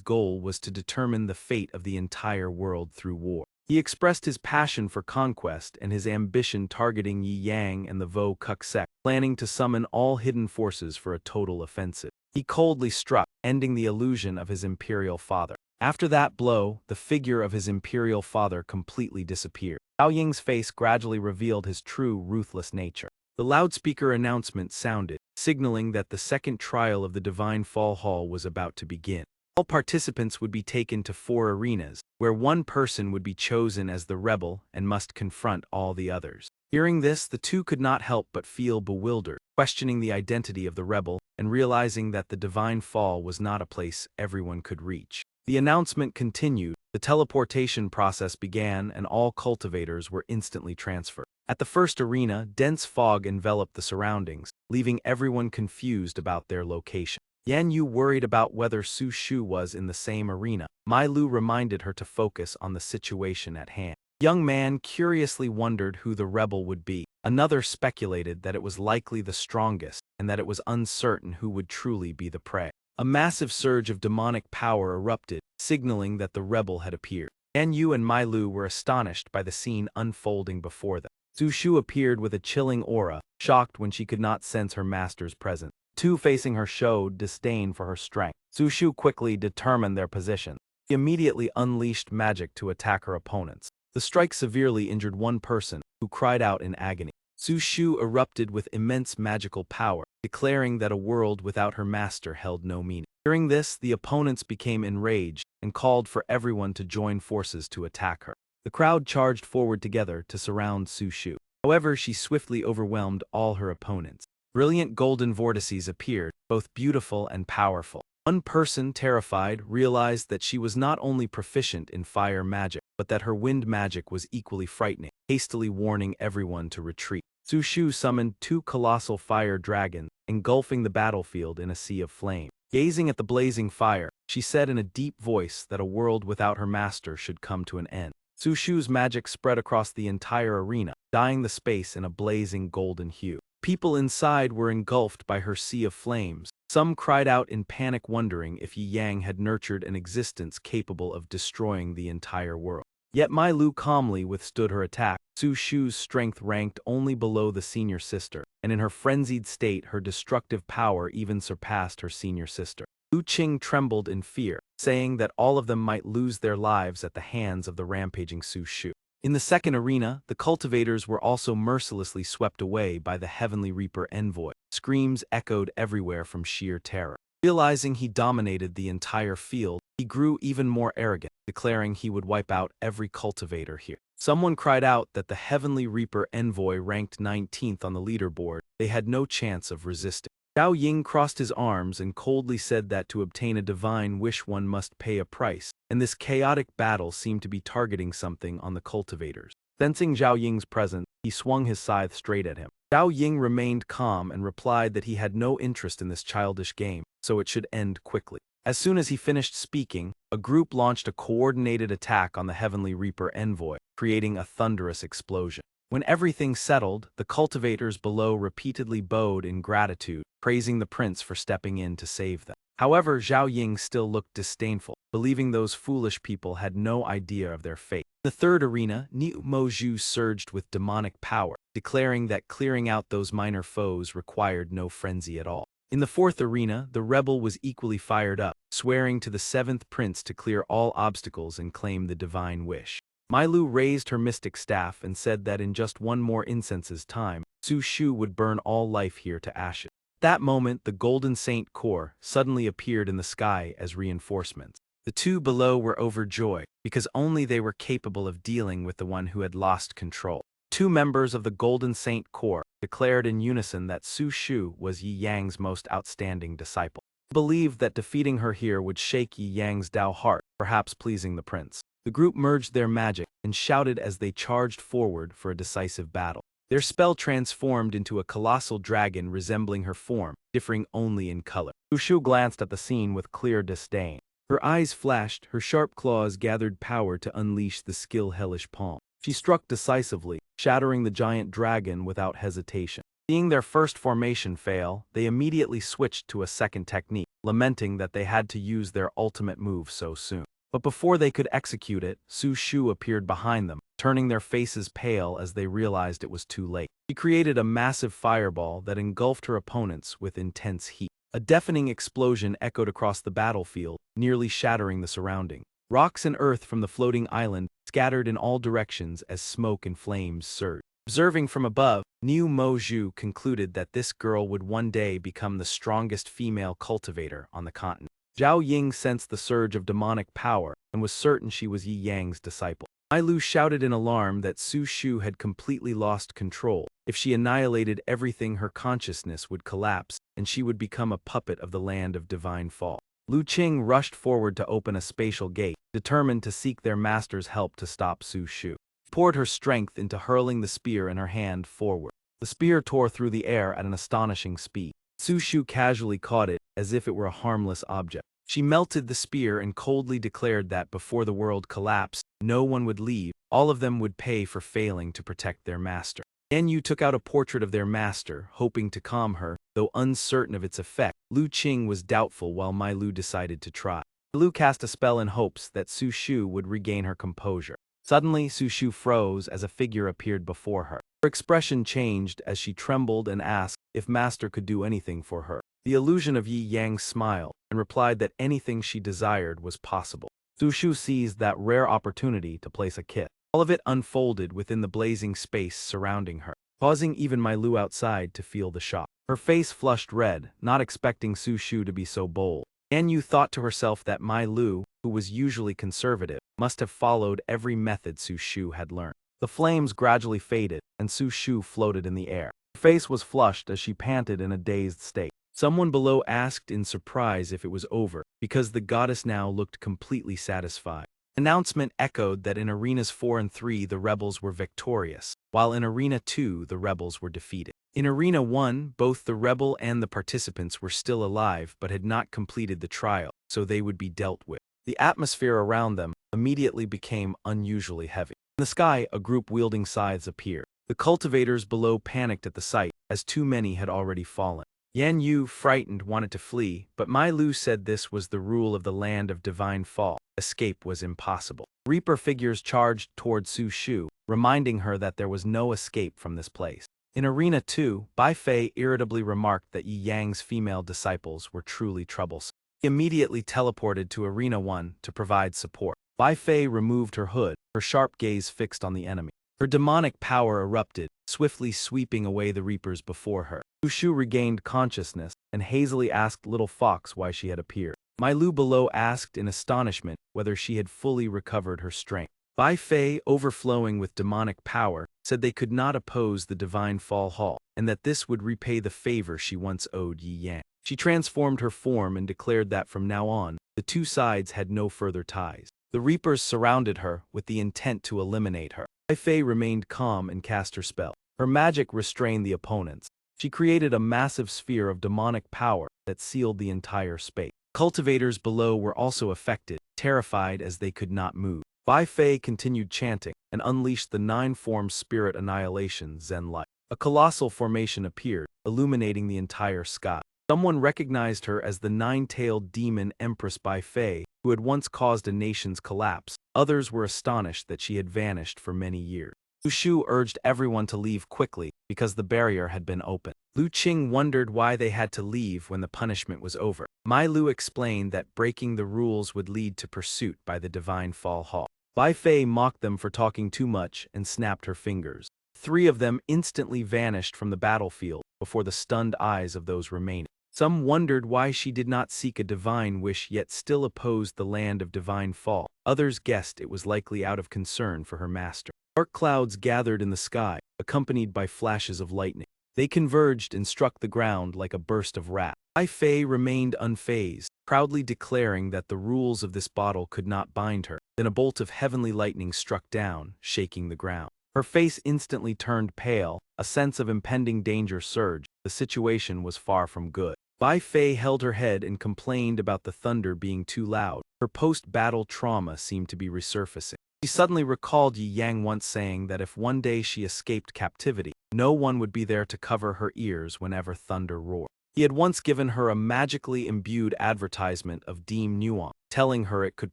goal was to determine the fate of the entire world through war. He expressed his passion for conquest and his ambition targeting Yi Yang and the Vo Kuk sect, planning to summon all hidden forces for a total offensive. He coldly struck, ending the illusion of his imperial father. After that blow, the figure of his imperial father completely disappeared. Zhao Ying's face gradually revealed his true ruthless nature. The loudspeaker announcement sounded, signaling that the second trial of the Divine Fall Hall was about to begin. All participants would be taken to 4 arenas, where one person would be chosen as the rebel and must confront all the others. Hearing this, the two could not help but feel bewildered, questioning the identity of the rebel and realizing that the Divine Fall was not a place everyone could reach. The announcement continued, the teleportation process began, and all cultivators were instantly transferred. At the first arena, dense fog enveloped the surroundings, leaving everyone confused about their location. Yan Yu worried about whether Su Shu was in the same arena. Mai Lu reminded her to focus on the situation at hand. Young man curiously wondered who the rebel would be. Another speculated that it was likely the strongest, and that it was uncertain who would truly be the prey. A massive surge of demonic power erupted, signaling that the rebel had appeared. Yan Yu and Mai Lu were astonished by the scene unfolding before them. Su Shu appeared with a chilling aura, shocked when she could not sense her master's presence. Two facing her showed disdain for her strength. Su Shu quickly determined their position. He immediately unleashed magic to attack her opponents. The strike severely injured one person, who cried out in agony. Su Shu erupted with immense magical power, declaring that a world without her master held no meaning. Hearing this, the opponents became enraged and called for everyone to join forces to attack her. The crowd charged forward together to surround Su Shu. However, she swiftly overwhelmed all her opponents. Brilliant golden vortices appeared, both beautiful and powerful. One person, terrified, realized that she was not only proficient in fire magic, but that her wind magic was equally frightening, hastily warning everyone to retreat. Su Shu summoned 2 colossal fire dragons, engulfing the battlefield in a sea of flame. Gazing at the blazing fire, she said in a deep voice that a world without her master should come to an end. Su Shu's magic spread across the entire arena, dyeing the space in a blazing golden hue. People inside were engulfed by her sea of flames. Some cried out in panic, wondering if Yi Yang had nurtured an existence capable of destroying the entire world. Yet Mai Lu calmly withstood her attack. Su Shu's strength ranked only below the senior sister, and in her frenzied state her destructive power even surpassed her senior sister. Lu Qing trembled in fear, saying that all of them might lose their lives at the hands of the rampaging Su Shu. In the second arena, the cultivators were also mercilessly swept away by the Heavenly Reaper envoy. Screams echoed everywhere from sheer terror. Realizing he dominated the entire field, he grew even more arrogant, declaring he would wipe out every cultivator here. Someone cried out that the Heavenly Reaper envoy ranked 19th on the leaderboard. They had no chance of resisting. Zhao Ying crossed his arms and coldly said that to obtain a divine wish one must pay a price, and this chaotic battle seemed to be targeting something on the cultivators. Sensing Zhao Ying's presence, he swung his scythe straight at him. Zhao Ying remained calm and replied that he had no interest in this childish game, so it should end quickly. As soon as he finished speaking, a group launched a coordinated attack on the Heavenly Reaper envoy, creating a thunderous explosion. When everything settled, the cultivators below repeatedly bowed in gratitude, praising the prince for stepping in to save them. However, Zhao Ying still looked disdainful, believing those foolish people had no idea of their fate. In the third arena, Niu Moju surged with demonic power, declaring that clearing out those minor foes required no frenzy at all. In the fourth arena, the rebel was equally fired up, swearing to the 7th prince to clear all obstacles and claim the divine wish. Mai Lu raised her mystic staff and said that in just one more incense's time, Su Shu would burn all life here to ashes. At that moment, the Golden Saint Corps suddenly appeared in the sky as reinforcements. The two below were overjoyed, because only they were capable of dealing with the one who had lost control. 2 members of the Golden Saint Corps declared in unison that Su Shu was Yi Yang's most outstanding disciple. They believed that defeating her here would shake Yi Yang's Dao heart, perhaps pleasing the prince. The group merged their magic and shouted as they charged forward for a decisive battle. Their spell transformed into a colossal dragon resembling her form, differing only in color. Su Shu glanced at the scene with clear disdain. Her eyes flashed, her sharp claws gathered power to unleash the skill hellish palm. She struck decisively, shattering the giant dragon without hesitation. Seeing their first formation fail, they immediately switched to a second technique, lamenting that they had to use their ultimate move so soon. But before they could execute it, Su Shu appeared behind them, turning their faces pale as they realized it was too late. She created a massive fireball that engulfed her opponents with intense heat. A deafening explosion echoed across the battlefield, nearly shattering the surrounding. Rocks and earth from the floating island scattered in all directions as smoke and flames surged. Observing from above, Niu Mo-ju concluded that this girl would one day become the strongest female cultivator on the continent. Zhao Ying sensed the surge of demonic power and was certain she was Yi Yang's disciple. Mai Lu shouted in alarm that Su Shu had completely lost control. If she annihilated everything, her consciousness would collapse, and she would become a puppet of the land of divine fall. Lu Qing rushed forward to open a spatial gate, determined to seek their master's help to stop Su Shu. She poured her strength into hurling the spear in her hand forward. The spear tore through the air at an astonishing speed. Su Shu casually caught it as if it were a harmless object. She melted the spear and coldly declared that before the world collapsed, no one would leave, all of them would pay for failing to protect their master. Yan Yu took out a portrait of their master, hoping to calm her, though uncertain of its effect. Lu Qing was doubtful while Mai Lu decided to try. Lu cast a spell in hopes that Su Shu would regain her composure. Suddenly, Su Shu froze as a figure appeared before her. Her expression changed as she trembled and asked if Master could do anything for her. The illusion of Yi Yang smiled and replied that anything she desired was possible. Su Shu seized that rare opportunity to place a kiss. All of it unfolded within the blazing space surrounding her, causing even Mai Lu outside to feel the shock. Her face flushed red, not expecting Su Shu to be so bold. Yan Yu thought to herself that Mai Lu, who was usually conservative, must have followed every method Su Shu had learned. The flames gradually faded, and Su Shu floated in the air. Her face was flushed as she panted in a dazed state. Someone below asked in surprise if it was over, because the goddess now looked completely satisfied. Announcement echoed that in Arenas 4 and 3 the rebels were victorious, while in Arena 2 the rebels were defeated. In Arena 1, both the rebel and the participants were still alive but had not completed the trial, so they would be dealt with. The atmosphere around them immediately became unusually heavy. In the sky, a group wielding scythes appeared. The cultivators below panicked at the sight, as too many had already fallen. Yan Yu, frightened, wanted to flee, but Mai Lu said this was the rule of the land of divine fall. Escape was impossible. Reaper figures charged toward Su Shu, reminding her that there was no escape from this place. In Arena 2, Bai Fei irritably remarked that Yi Yang's female disciples were truly troublesome. He immediately teleported to Arena 1 to provide support. Bai Fei removed her hood, her sharp gaze fixed on the enemy. Her demonic power erupted, swiftly sweeping away the reapers before her. Su Shu regained consciousness and hazily asked Little Fox why she had appeared. Mai Lu below asked in astonishment whether she had fully recovered her strength. Bai Fei, overflowing with demonic power, said they could not oppose the divine fall hall, and that this would repay the favor she once owed Yi Yang. She transformed her form and declared that from now on, the two sides had no further ties. The reapers surrounded her with the intent to eliminate her. Bai Fei remained calm and cast her spell. Her magic restrained the opponents. She created a massive sphere of demonic power that sealed the entire space. Cultivators below were also affected, terrified as they could not move. Bai Fei continued chanting and unleashed the 9-form spirit annihilation Zen light. A colossal formation appeared, illuminating the entire sky. Someone recognized her as the 9-tailed demon Empress Bai Fei, who had once caused a nation's collapse. Others were astonished that she had vanished for many years. Su Shu urged everyone to leave quickly because the barrier had been opened. Lu Qing wondered why they had to leave when the punishment was over. Mai Lu explained that breaking the rules would lead to pursuit by the Divine Fall Hall. Bai Fei mocked them for talking too much and snapped her fingers. 3 of them instantly vanished from the battlefield before the stunned eyes of those remaining. Some wondered why she did not seek a divine wish yet still opposed the land of divine fall. Others guessed it was likely out of concern for her master. Dark clouds gathered in the sky, accompanied by flashes of lightning. They converged and struck the ground like a burst of wrath. Bai Fei remained unfazed, proudly declaring that the rules of this bottle could not bind her. Then a bolt of heavenly lightning struck down, shaking the ground. Her face instantly turned pale, a sense of impending danger surged. The situation was far from good. Bai Fei held her head and complained about the thunder being too loud. Her post-battle trauma seemed to be resurfacing. She suddenly recalled Yi Yang once saying that if one day she escaped captivity, no one would be there to cover her ears whenever thunder roared. He had once given her a magically imbued advertisement of Deem Nuance, telling her it could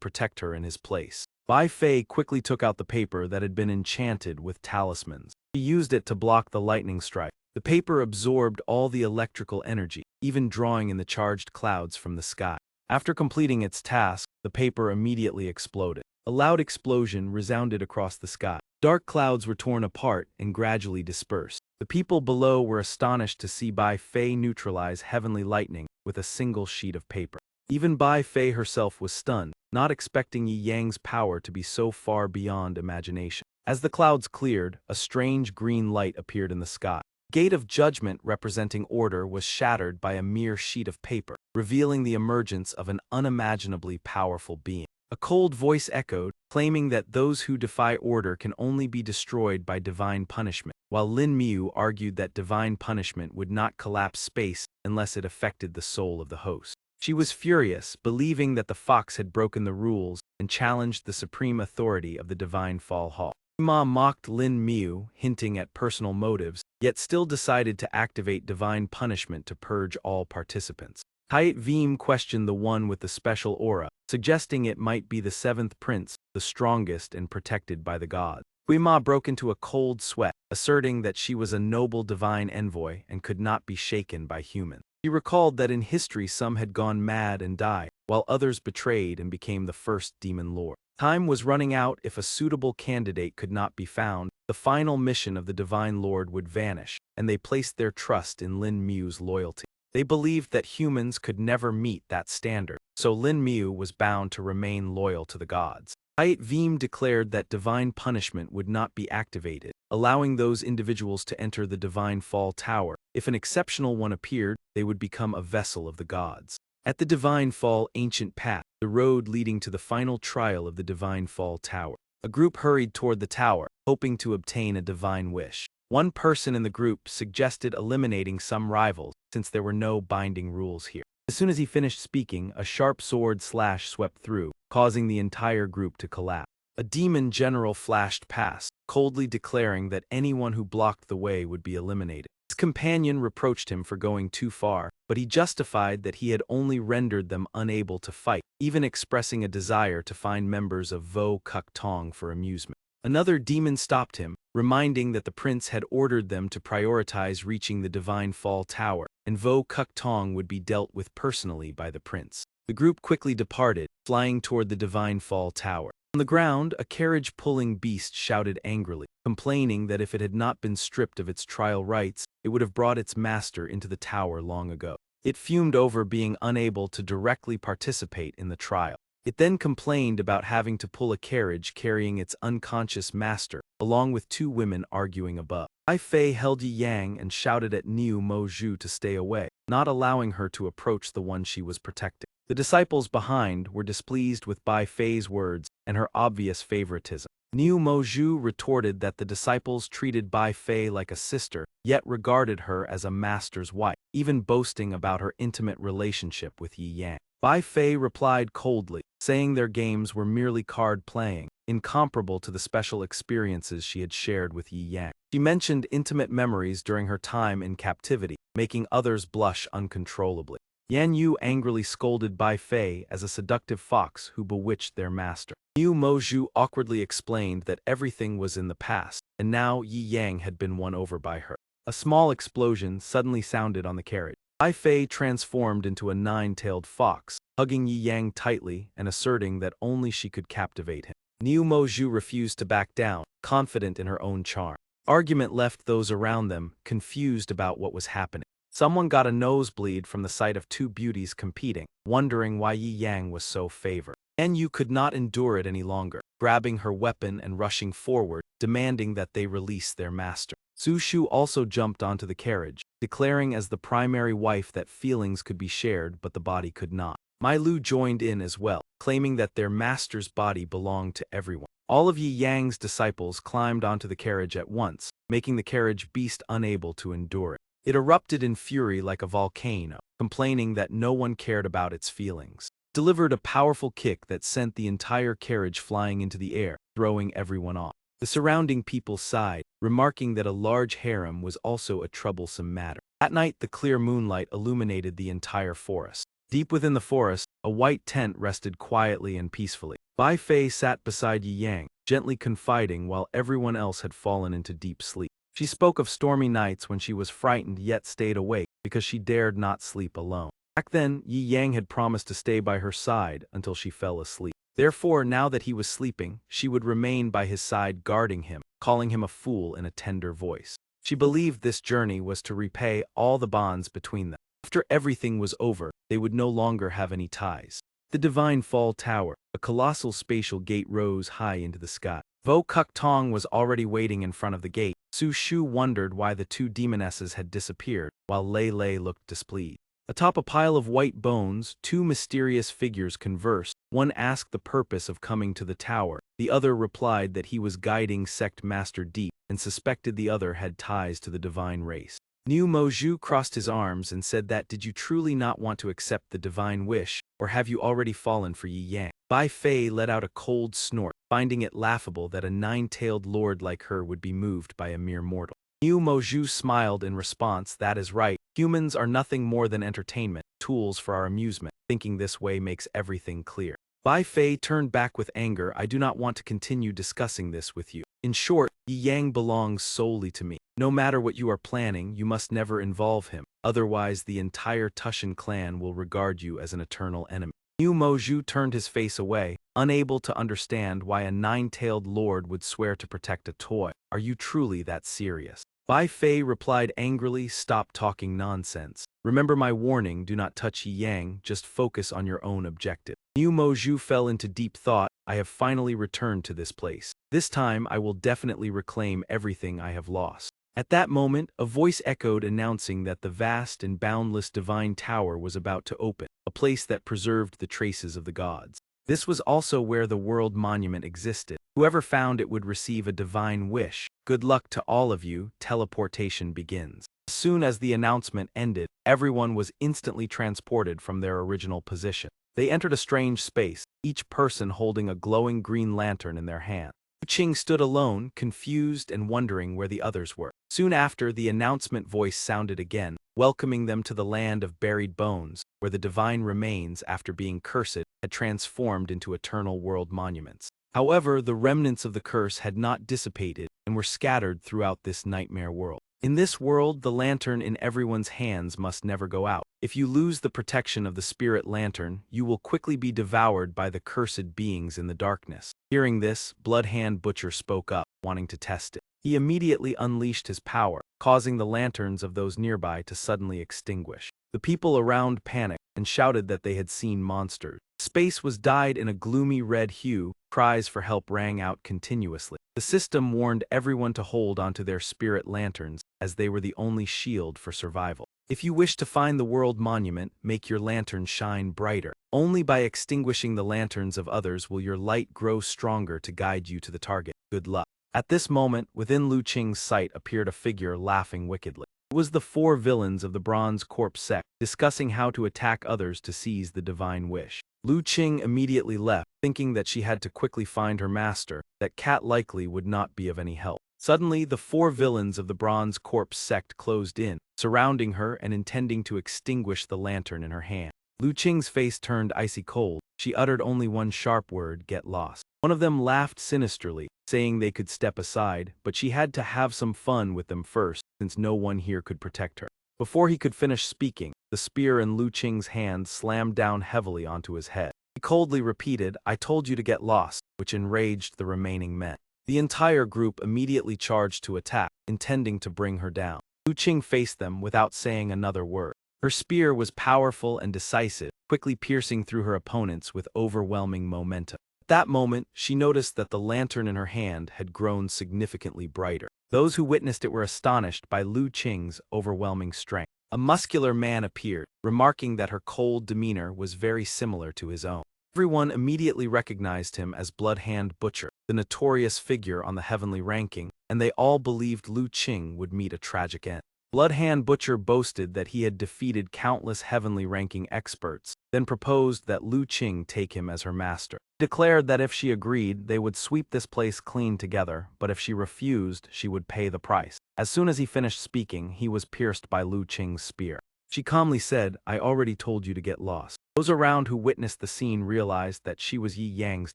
protect her in his place. Bai Fei quickly took out the paper that had been enchanted with talismans. She used it to block the lightning strike. The paper absorbed all the electrical energy, even drawing in the charged clouds from the sky. After completing its task, the paper immediately exploded. A loud explosion resounded across the sky. Dark clouds were torn apart and gradually dispersed. The people below were astonished to see Bai Fei neutralize heavenly lightning with a single sheet of paper. Even Bai Fei herself was stunned, not expecting Yi Yang's power to be so far beyond imagination. As the clouds cleared, a strange green light appeared in the sky. The gate of judgment representing order was shattered by a mere sheet of paper, revealing the emergence of an unimaginably powerful being. A cold voice echoed, claiming that those who defy order can only be destroyed by divine punishment, while Lin Miu argued that divine punishment would not collapse space unless it affected the soul of the host. She was furious, believing that the fox had broken the rules and challenged the supreme authority of the Divine Fall Hall. Ma mocked Lin Miu, hinting at personal motives, yet still decided to activate divine punishment to purge all participants. Hayat Veem questioned the one with the special aura, suggesting it might be the seventh prince, the strongest and protected by the gods. Ma broke into a cold sweat, asserting that she was a noble divine envoy and could not be shaken by humans. He recalled that in history some had gone mad and died, while others betrayed and became the first demon lord. Time was running out. If a suitable candidate could not be found, the final mission of the Divine Lord would vanish, and they placed their trust in Lin Miu's loyalty. They believed that humans could never meet that standard, so Lin Miu was bound to remain loyal to the gods. Hayat Veem declared that divine punishment would not be activated, allowing those individuals to enter the Divine Fall Tower. If an exceptional one appeared, they would become a vessel of the gods. At the Divine Fall Ancient Path, the road leading to the final trial of the Divine Fall Tower, a group hurried toward the tower, hoping to obtain a divine wish. One person in the group suggested eliminating some rivals, since there were no binding rules here. As soon as he finished speaking, a sharp sword slash swept through, causing the entire group to collapse. A demon general flashed past, coldly declaring that anyone who blocked the way would be eliminated. His companion reproached him for going too far, but he justified that he had only rendered them unable to fight, even expressing a desire to find members of Vo Kuk Tong for amusement. Another demon stopped him, reminding that the prince had ordered them to prioritize reaching the Divine Fall Tower, and Vo Kuk Tong would be dealt with personally by the prince. The group quickly departed, flying toward the Divine Fall Tower. On the ground, a carriage-pulling beast shouted angrily, complaining that if it had not been stripped of its trial rights, it would have brought its master into the tower long ago. It fumed over being unable to directly participate in the trial. It then complained about having to pull a carriage carrying its unconscious master, along with two women arguing above. Bai Fei held Yi Yang and shouted at Niu Mo Zhu to stay away, not allowing her to approach the one she was protecting. The disciples behind were displeased with Bai Fei's words and her obvious favoritism. Niu Mo Zhu retorted that the disciples treated Bai Fei like a sister, yet regarded her as a master's wife, even boasting about her intimate relationship with Yi Yang. Bai Fei replied coldly, saying their games were merely card playing, incomparable to the special experiences she had shared with Yi Yang. She mentioned intimate memories during her time in captivity, making others blush uncontrollably. Yan Yu angrily scolded Bai Fei as a seductive fox who bewitched their master. Niu Mo Zhu awkwardly explained that everything was in the past, and now Yi Yang had been won over by her. A small explosion suddenly sounded on the carriage. Bai Fei transformed into a nine-tailed fox, hugging Yi Yang tightly and asserting that only she could captivate him. Niu Mo Zhu refused to back down, confident in her own charm. Argument left those around them confused about what was happening. Someone got a nosebleed from the sight of two beauties competing, wondering why Yi Yang was so favored. Yan Yu could not endure it any longer, grabbing her weapon and rushing forward, demanding that they release their master. Su Shu also jumped onto the carriage, declaring as the primary wife that feelings could be shared but the body could not. Mai Lu joined in as well, claiming that their master's body belonged to everyone. All of Yi Yang's disciples climbed onto the carriage at once, making the carriage beast unable to endure it. It erupted in fury like a volcano, complaining that no one cared about its feelings. delivered a powerful kick that sent the entire carriage flying into the air, throwing everyone off. The surrounding people sighed, remarking that a large harem was also a troublesome matter. That night, the clear moonlight illuminated the entire forest. Deep within the forest, a white tent rested quietly and peacefully. Bai Fei sat beside Yi Yang, gently confiding while everyone else had fallen into deep sleep. She spoke of stormy nights when she was frightened yet stayed awake because she dared not sleep alone. Back then, Yi Yang had promised to stay by her side until she fell asleep. Therefore, now that he was sleeping, she would remain by his side guarding him, calling him a fool in a tender voice. She believed this journey was to repay all the bonds between them. After everything was over, they would no longer have any ties. The Divine Fall Tower, a colossal spatial gate, rose high into the sky. Vo Kuk Tong was already waiting in front of the gate. Su Shu wondered why the two demonesses had disappeared, while Lei Lei looked displeased. Atop a pile of white bones, two mysterious figures conversed. One asked the purpose of coming to the tower. The other replied that he was guiding Sect Master Deep, and suspected the other had ties to the divine race. Niu Moju crossed his arms and said that, did you truly not want to accept the divine wish, or have you already fallen for Yi Yang? Bai Fei let out a cold snort, finding it laughable that a nine-tailed lord like her would be moved by a mere mortal. Niu Moju smiled in response. That is right. Humans are nothing more than entertainment, tools for our amusement. Thinking this way makes everything clear. Bai Fei turned back with anger. I do not want to continue discussing this with you. In short, Yi Yang belongs solely to me. No matter what you are planning, you must never involve him. Otherwise, the entire Tushan clan will regard you as an eternal enemy. Niu Moju turned his face away, unable to understand why a nine-tailed lord would swear to protect a toy. Are you truly that serious? Bai Fei replied angrily, stop talking nonsense. Remember my warning, do not touch Yi Yang, just focus on your own objective. Niu Moju fell into deep thought. I have finally returned to this place. This time I will definitely reclaim everything I have lost. At that moment, a voice echoed announcing that the vast and boundless divine tower was about to open, a place that preserved the traces of the gods. This was also where the world monument existed. Whoever found it would receive a divine wish. Good luck to all of you, teleportation begins. As soon as the announcement ended, everyone was instantly transported from their original position. They entered a strange space, each person holding a glowing green lantern in their hand. Lu Qing stood alone, confused and wondering where the others were. Soon after, the announcement voice sounded again, welcoming them to the land of buried bones, where the divine remains, after being cursed, had transformed into eternal world monuments. However, the remnants of the curse had not dissipated and were scattered throughout this nightmare world. In this world, the lantern in everyone's hands must never go out. If you lose the protection of the spirit lantern, you will quickly be devoured by the cursed beings in the darkness. Hearing this, Bloodhand Butcher spoke up, wanting to test it. He immediately unleashed his power, causing the lanterns of those nearby to suddenly extinguish. The people around panicked and shouted that they had seen monsters. Space was dyed in a gloomy red hue. Cries for help rang out continuously. The system warned everyone to hold onto their spirit lanterns, as they were the only shield for survival. If you wish to find the world monument, make your lantern shine brighter. Only by extinguishing the lanterns of others will your light grow stronger to guide you to the target. Good luck. At this moment, within Lu Qing's sight appeared a figure laughing wickedly. It was the four villains of the Bronze Corpse sect, discussing how to attack others to seize the divine wish. Lu Qing immediately left, thinking that she had to quickly find her master, that Cat likely would not be of any help. Suddenly, the four villains of the Bronze Corpse sect closed in, surrounding her and intending to extinguish the lantern in her hand. Lu Qing's face turned icy cold. She uttered only one sharp word, get lost. One of them laughed sinisterly, saying they could step aside, but she had to have some fun with them first, since no one here could protect her. Before he could finish speaking, the spear in Lu Qing's hand slammed down heavily onto his head. He coldly repeated, I told you to get lost, which enraged the remaining men. The entire group immediately charged to attack, intending to bring her down. Lu Qing faced them without saying another word. Her spear was powerful and decisive, quickly piercing through her opponents with overwhelming momentum. At that moment, she noticed that the lantern in her hand had grown significantly brighter. Those who witnessed it were astonished by Lu Qing's overwhelming strength. A muscular man appeared, remarking that her cold demeanor was very similar to his own. Everyone immediately recognized him as Bloodhand Butcher, the notorious figure on the heavenly ranking, and they all believed Lu Qing would meet a tragic end. Bloodhand Butcher boasted that he had defeated countless heavenly-ranking experts, then proposed that Lu Qing take him as her master. He declared that if she agreed, they would sweep this place clean together, but if she refused, she would pay the price. As soon as he finished speaking, he was pierced by Lu Qing's spear. She calmly said, "I already told you to get lost." Those around who witnessed the scene realized that she was Yi Yang's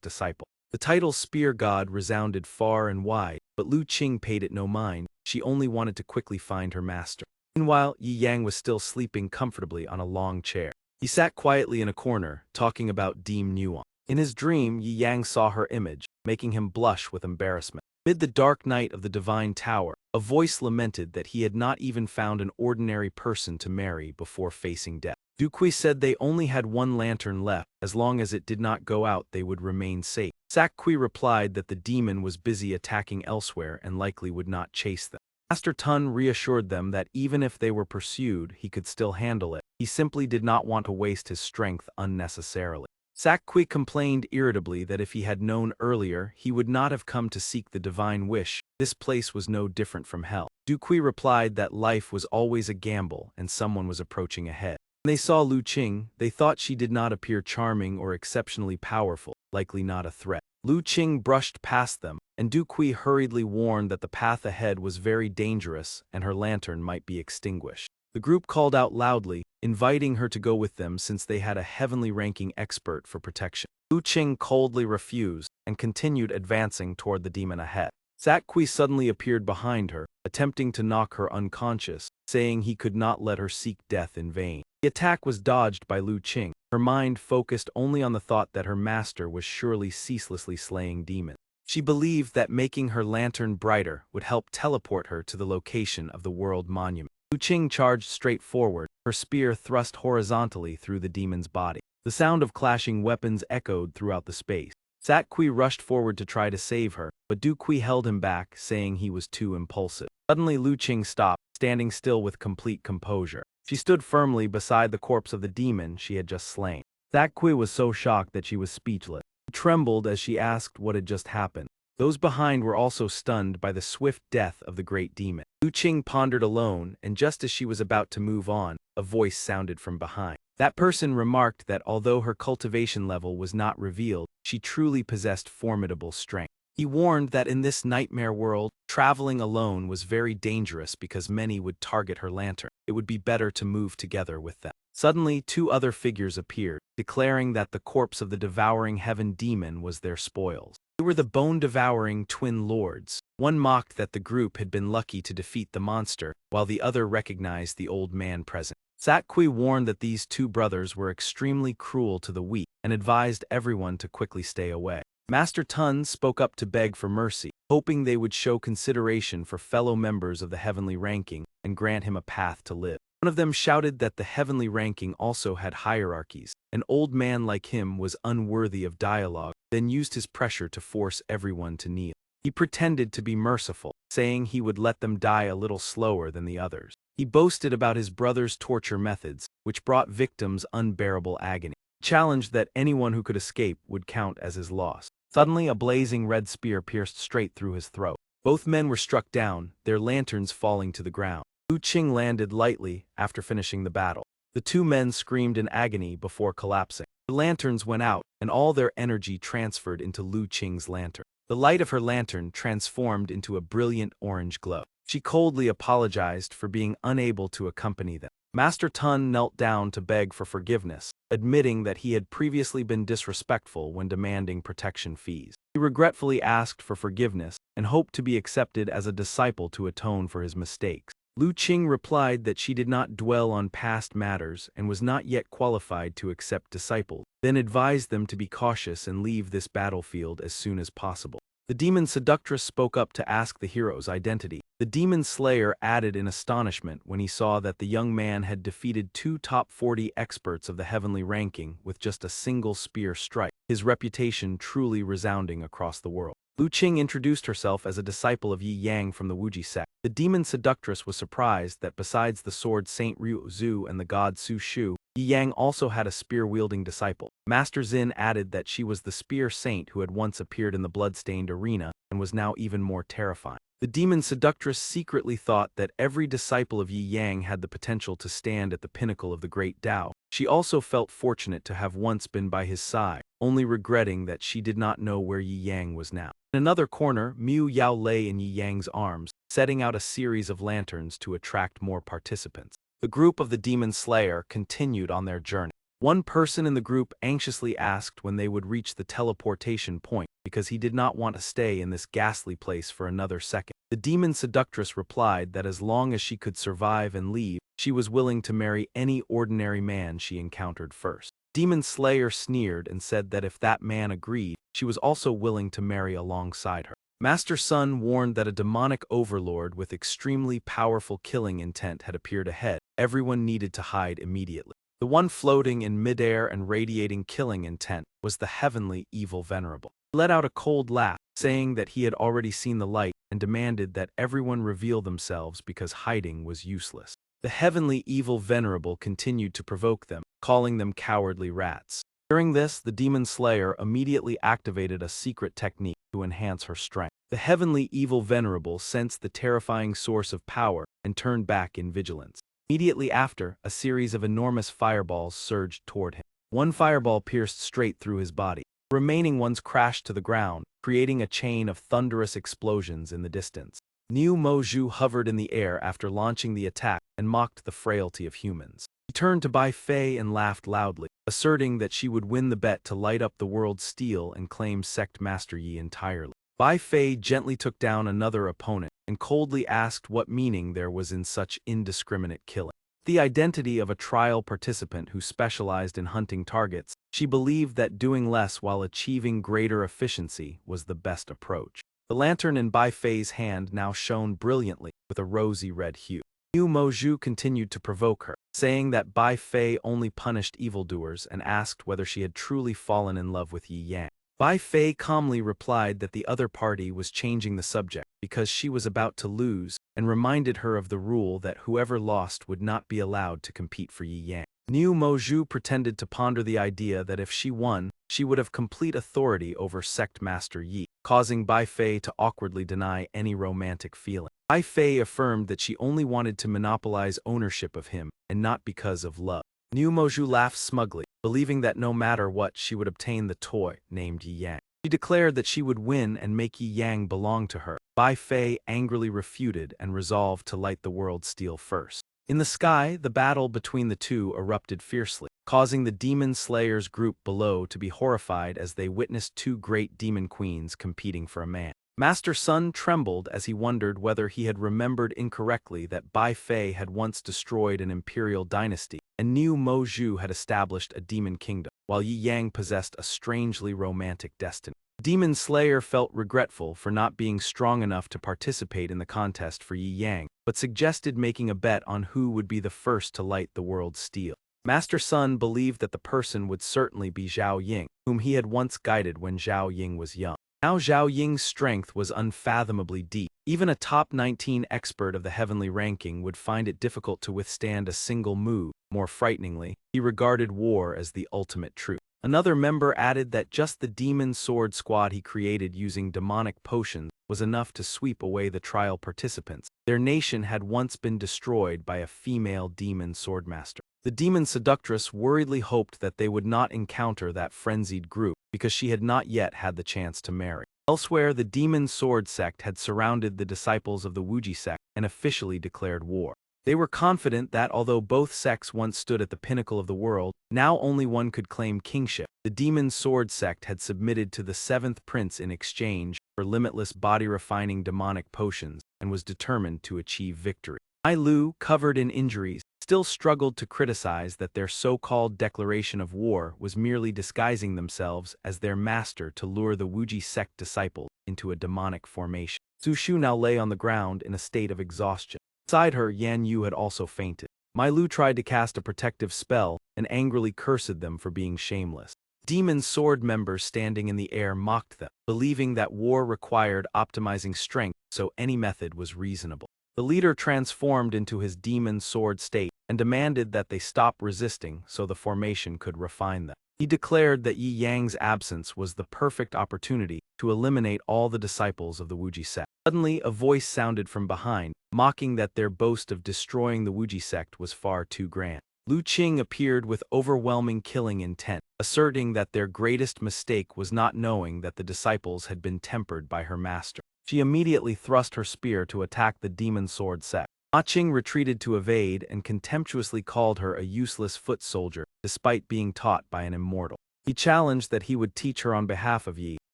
disciple. The title Spear God resounded far and wide, but Lu Qing paid it no mind. She only wanted to quickly find her master. Meanwhile, Yi Yang was still sleeping comfortably on a long chair. He sat quietly in a corner, talking about Deem Nuance. In his dream, Yi Yang saw her image, making him blush with embarrassment. Amid the dark night of the divine tower, a voice lamented that he had not even found an ordinary person to marry before facing death. Duqui said they only had one lantern left. As long as it did not go out, they would remain safe. Sakqui replied that the demon was busy attacking elsewhere and likely would not chase them. Master Tun reassured them that even if they were pursued, he could still handle it. He simply did not want to waste his strength unnecessarily. Sakqui complained irritably that if he had known earlier, he would not have come to seek the divine wish. This place was no different from hell. Duqui replied that life was always a gamble and someone was approaching ahead. When they saw Lu Qing, they thought she did not appear charming or exceptionally powerful, likely not a threat. Lu Qing brushed past them, and Duqui hurriedly warned that the path ahead was very dangerous and her lantern might be extinguished. The group called out loudly, inviting her to go with them since they had a heavenly-ranking expert for protection. Lu Qing coldly refused and continued advancing toward the demon ahead. Sakqui suddenly appeared behind her, attempting to knock her unconscious, saying he could not let her seek death in vain. The attack was dodged by Lu Qing, her mind focused only on the thought that her master was surely ceaselessly slaying demons. She believed that making her lantern brighter would help teleport her to the location of the world monument. Lu Qing charged straight forward, her spear thrust horizontally through the demon's body. The sound of clashing weapons echoed throughout the space. Sakqui rushed forward to try to save her, but Duqui held him back, saying he was too impulsive. Suddenly Lu Qing stopped, standing still with complete composure. She stood firmly beside the corpse of the demon she had just slain. Sakqui was so shocked that she was speechless. She trembled as she asked what had just happened. Those behind were also stunned by the swift death of the great demon. Lu Qing pondered alone, and just as she was about to move on, a voice sounded from behind. That person remarked that although her cultivation level was not revealed, she truly possessed formidable strength. He warned that in this nightmare world, traveling alone was very dangerous because many would target her lantern. It would be better to move together with them. Suddenly, two other figures appeared, declaring that the corpse of the devouring heaven demon was their spoils. They were the bone-devouring twin lords. One mocked that the group had been lucky to defeat the monster, while the other recognized the old man present. Sakqui warned that these two brothers were extremely cruel to the weak and advised everyone to quickly stay away. Master Tun spoke up to beg for mercy, hoping they would show consideration for fellow members of the heavenly ranking and grant him a path to live. One of them shouted that the heavenly ranking also had hierarchies. An old man like him was unworthy of dialogue, then used his pressure to force everyone to kneel. He pretended to be merciful, saying he would let them die a little slower than the others. He boasted about his brother's torture methods, which brought victims unbearable agony. He challenged that anyone who could escape would count as his loss. Suddenly, a blazing red spear pierced straight through his throat. Both men were struck down, their lanterns falling to the ground. Lu Qing landed lightly after finishing the battle. The two men screamed in agony before collapsing. Their lanterns went out, and all their energy transferred into Lu Qing's lantern. The light of her lantern transformed into a brilliant orange glow. She coldly apologized for being unable to accompany them. Master Tun knelt down to beg for forgiveness, admitting that he had previously been disrespectful when demanding protection fees. He regretfully asked for forgiveness and hoped to be accepted as a disciple to atone for his mistakes. Lu Qing replied that she did not dwell on past matters and was not yet qualified to accept disciples, then advised them to be cautious and leave this battlefield as soon as possible. The demon seductress spoke up to ask the hero's identity. The demon slayer added in astonishment when he saw that the young man had defeated two top 40 experts of the heavenly ranking with just a single spear strike, his reputation truly resounding across the world. Lu Qing introduced herself as a disciple of Yi Yang from the Wuji sect. The demon seductress was surprised that besides the sword Saint Ryu Zhu and the god Su Shu, Yi Yang also had a spear-wielding disciple. Master Xin added that she was the spear saint who had once appeared in the blood-stained arena and was now even more terrifying. The demon seductress secretly thought that every disciple of Yi Yang had the potential to stand at the pinnacle of the great Tao. She also felt fortunate to have once been by his side, only regretting that she did not know where Yi Yang was now. In another corner, Mu Yao lay in Yi Yang's arms, setting out a series of lanterns to attract more participants. The group of the Demon Slayer continued on their journey. One person in the group anxiously asked when they would reach the teleportation point, because he did not want to stay in this ghastly place for another second. The demon seductress replied that as long as she could survive and leave, she was willing to marry any ordinary man she encountered first. Demon Slayer sneered and said that if that man agreed, she was also willing to marry alongside her. Master Sun warned that a demonic overlord with extremely powerful killing intent had appeared ahead. Everyone needed to hide immediately. The one floating in midair and radiating killing intent was the heavenly evil venerable. He let out a cold laugh, saying that he had already seen the light and demanded that everyone reveal themselves because hiding was useless. The heavenly evil venerable continued to provoke them, calling them cowardly rats. During this, the demon slayer immediately activated a secret technique to enhance her strength. The heavenly evil venerable sensed the terrifying source of power and turned back in vigilance. Immediately after, a series of enormous fireballs surged toward him. One fireball pierced straight through his body. The remaining ones crashed to the ground, creating a chain of thunderous explosions in the distance. Niu Moju hovered in the air after launching the attack and mocked the frailty of humans. He turned to Bai Fei and laughed loudly, asserting that she would win the bet to light up the world's steel and claim Sect Master Yi entirely. Bai Fei gently took down another opponent and coldly asked what meaning there was in such indiscriminate killing. The identity of a trial participant who specialized in hunting targets, she believed that doing less while achieving greater efficiency was the best approach. The lantern in Bai Fei's hand now shone brilliantly with a rosy red hue. Niu Moju continued to provoke her, saying that Bai Fei only punished evildoers and asked whether she had truly fallen in love with Yi Yang. Bai Fei calmly replied that the other party was changing the subject because she was about to lose and reminded her of the rule that whoever lost would not be allowed to compete for Yi Yang. Niu Moju pretended to ponder the idea that if she won, she would have complete authority over Sect Master Yi, causing Bai Fei to awkwardly deny any romantic feeling. Bai Fei affirmed that she only wanted to monopolize ownership of him and not because of love. Niu Moju laughed smugly, believing that no matter what she would obtain the toy named Yi Yang. She declared that she would win and make Yi Yang belong to her. Bai Fei angrily refuted and resolved to light the world's steel first. In the sky, the battle between the two erupted fiercely, causing the demon slayers group below to be horrified as they witnessed two great demon queens competing for a man. Master Sun trembled as he wondered whether he had remembered incorrectly that Bai Fei had once destroyed an imperial dynasty, and Niu Moju had established a demon kingdom, while Yi Yang possessed a strangely romantic destiny. Demon Slayer felt regretful for not being strong enough to participate in the contest for Yi Yang, but suggested making a bet on who would be the first to light the world's steel. Master Sun believed that the person would certainly be Zhao Ying, whom he had once guided when Zhao Ying was young. Now Zhao Ying's strength was unfathomably deep. Even a top 19 expert of the heavenly ranking would find it difficult to withstand a single move. More frighteningly, he regarded war as the ultimate truth. Another member added that just the demon sword squad he created using demonic potions was enough to sweep away the trial participants. Their nation had once been destroyed by a female demon swordmaster. The demon seductress worriedly hoped that they would not encounter that frenzied group because she had not yet had the chance to marry. Elsewhere, the demon sword sect had surrounded the disciples of the Wuji sect and officially declared war. They were confident that although both sects once stood at the pinnacle of the world, now only one could claim kingship. The demon sword sect had submitted to the seventh prince in exchange for limitless body-refining demonic potions and was determined to achieve victory. Ai Lu, covered in injuries, still struggled to criticize that their so-called declaration of war was merely disguising themselves as their master to lure the Wuji sect disciples into a demonic formation. Zhu Shu now lay on the ground in a state of exhaustion. Beside her, Yan Yu had also fainted. Mai Lu tried to cast a protective spell and angrily cursed them for being shameless. Demon sword members standing in the air mocked them, believing that war required optimizing strength, so any method was reasonable. The leader transformed into his demon sword state and demanded that they stop resisting so the formation could refine them. He declared that Yi Yang's absence was the perfect opportunity to eliminate all the disciples of the Wuji sect. Suddenly, a voice sounded from behind, mocking that their boast of destroying the Wuji sect was far too grand. Lu Qing appeared with overwhelming killing intent, asserting that their greatest mistake was not knowing that the disciples had been tempered by her master. She immediately thrust her spear to attack the demon sword sect. Ma Qing retreated to evade and contemptuously called her a useless foot soldier, despite being taught by an immortal. He challenged that he would teach her on behalf of Yi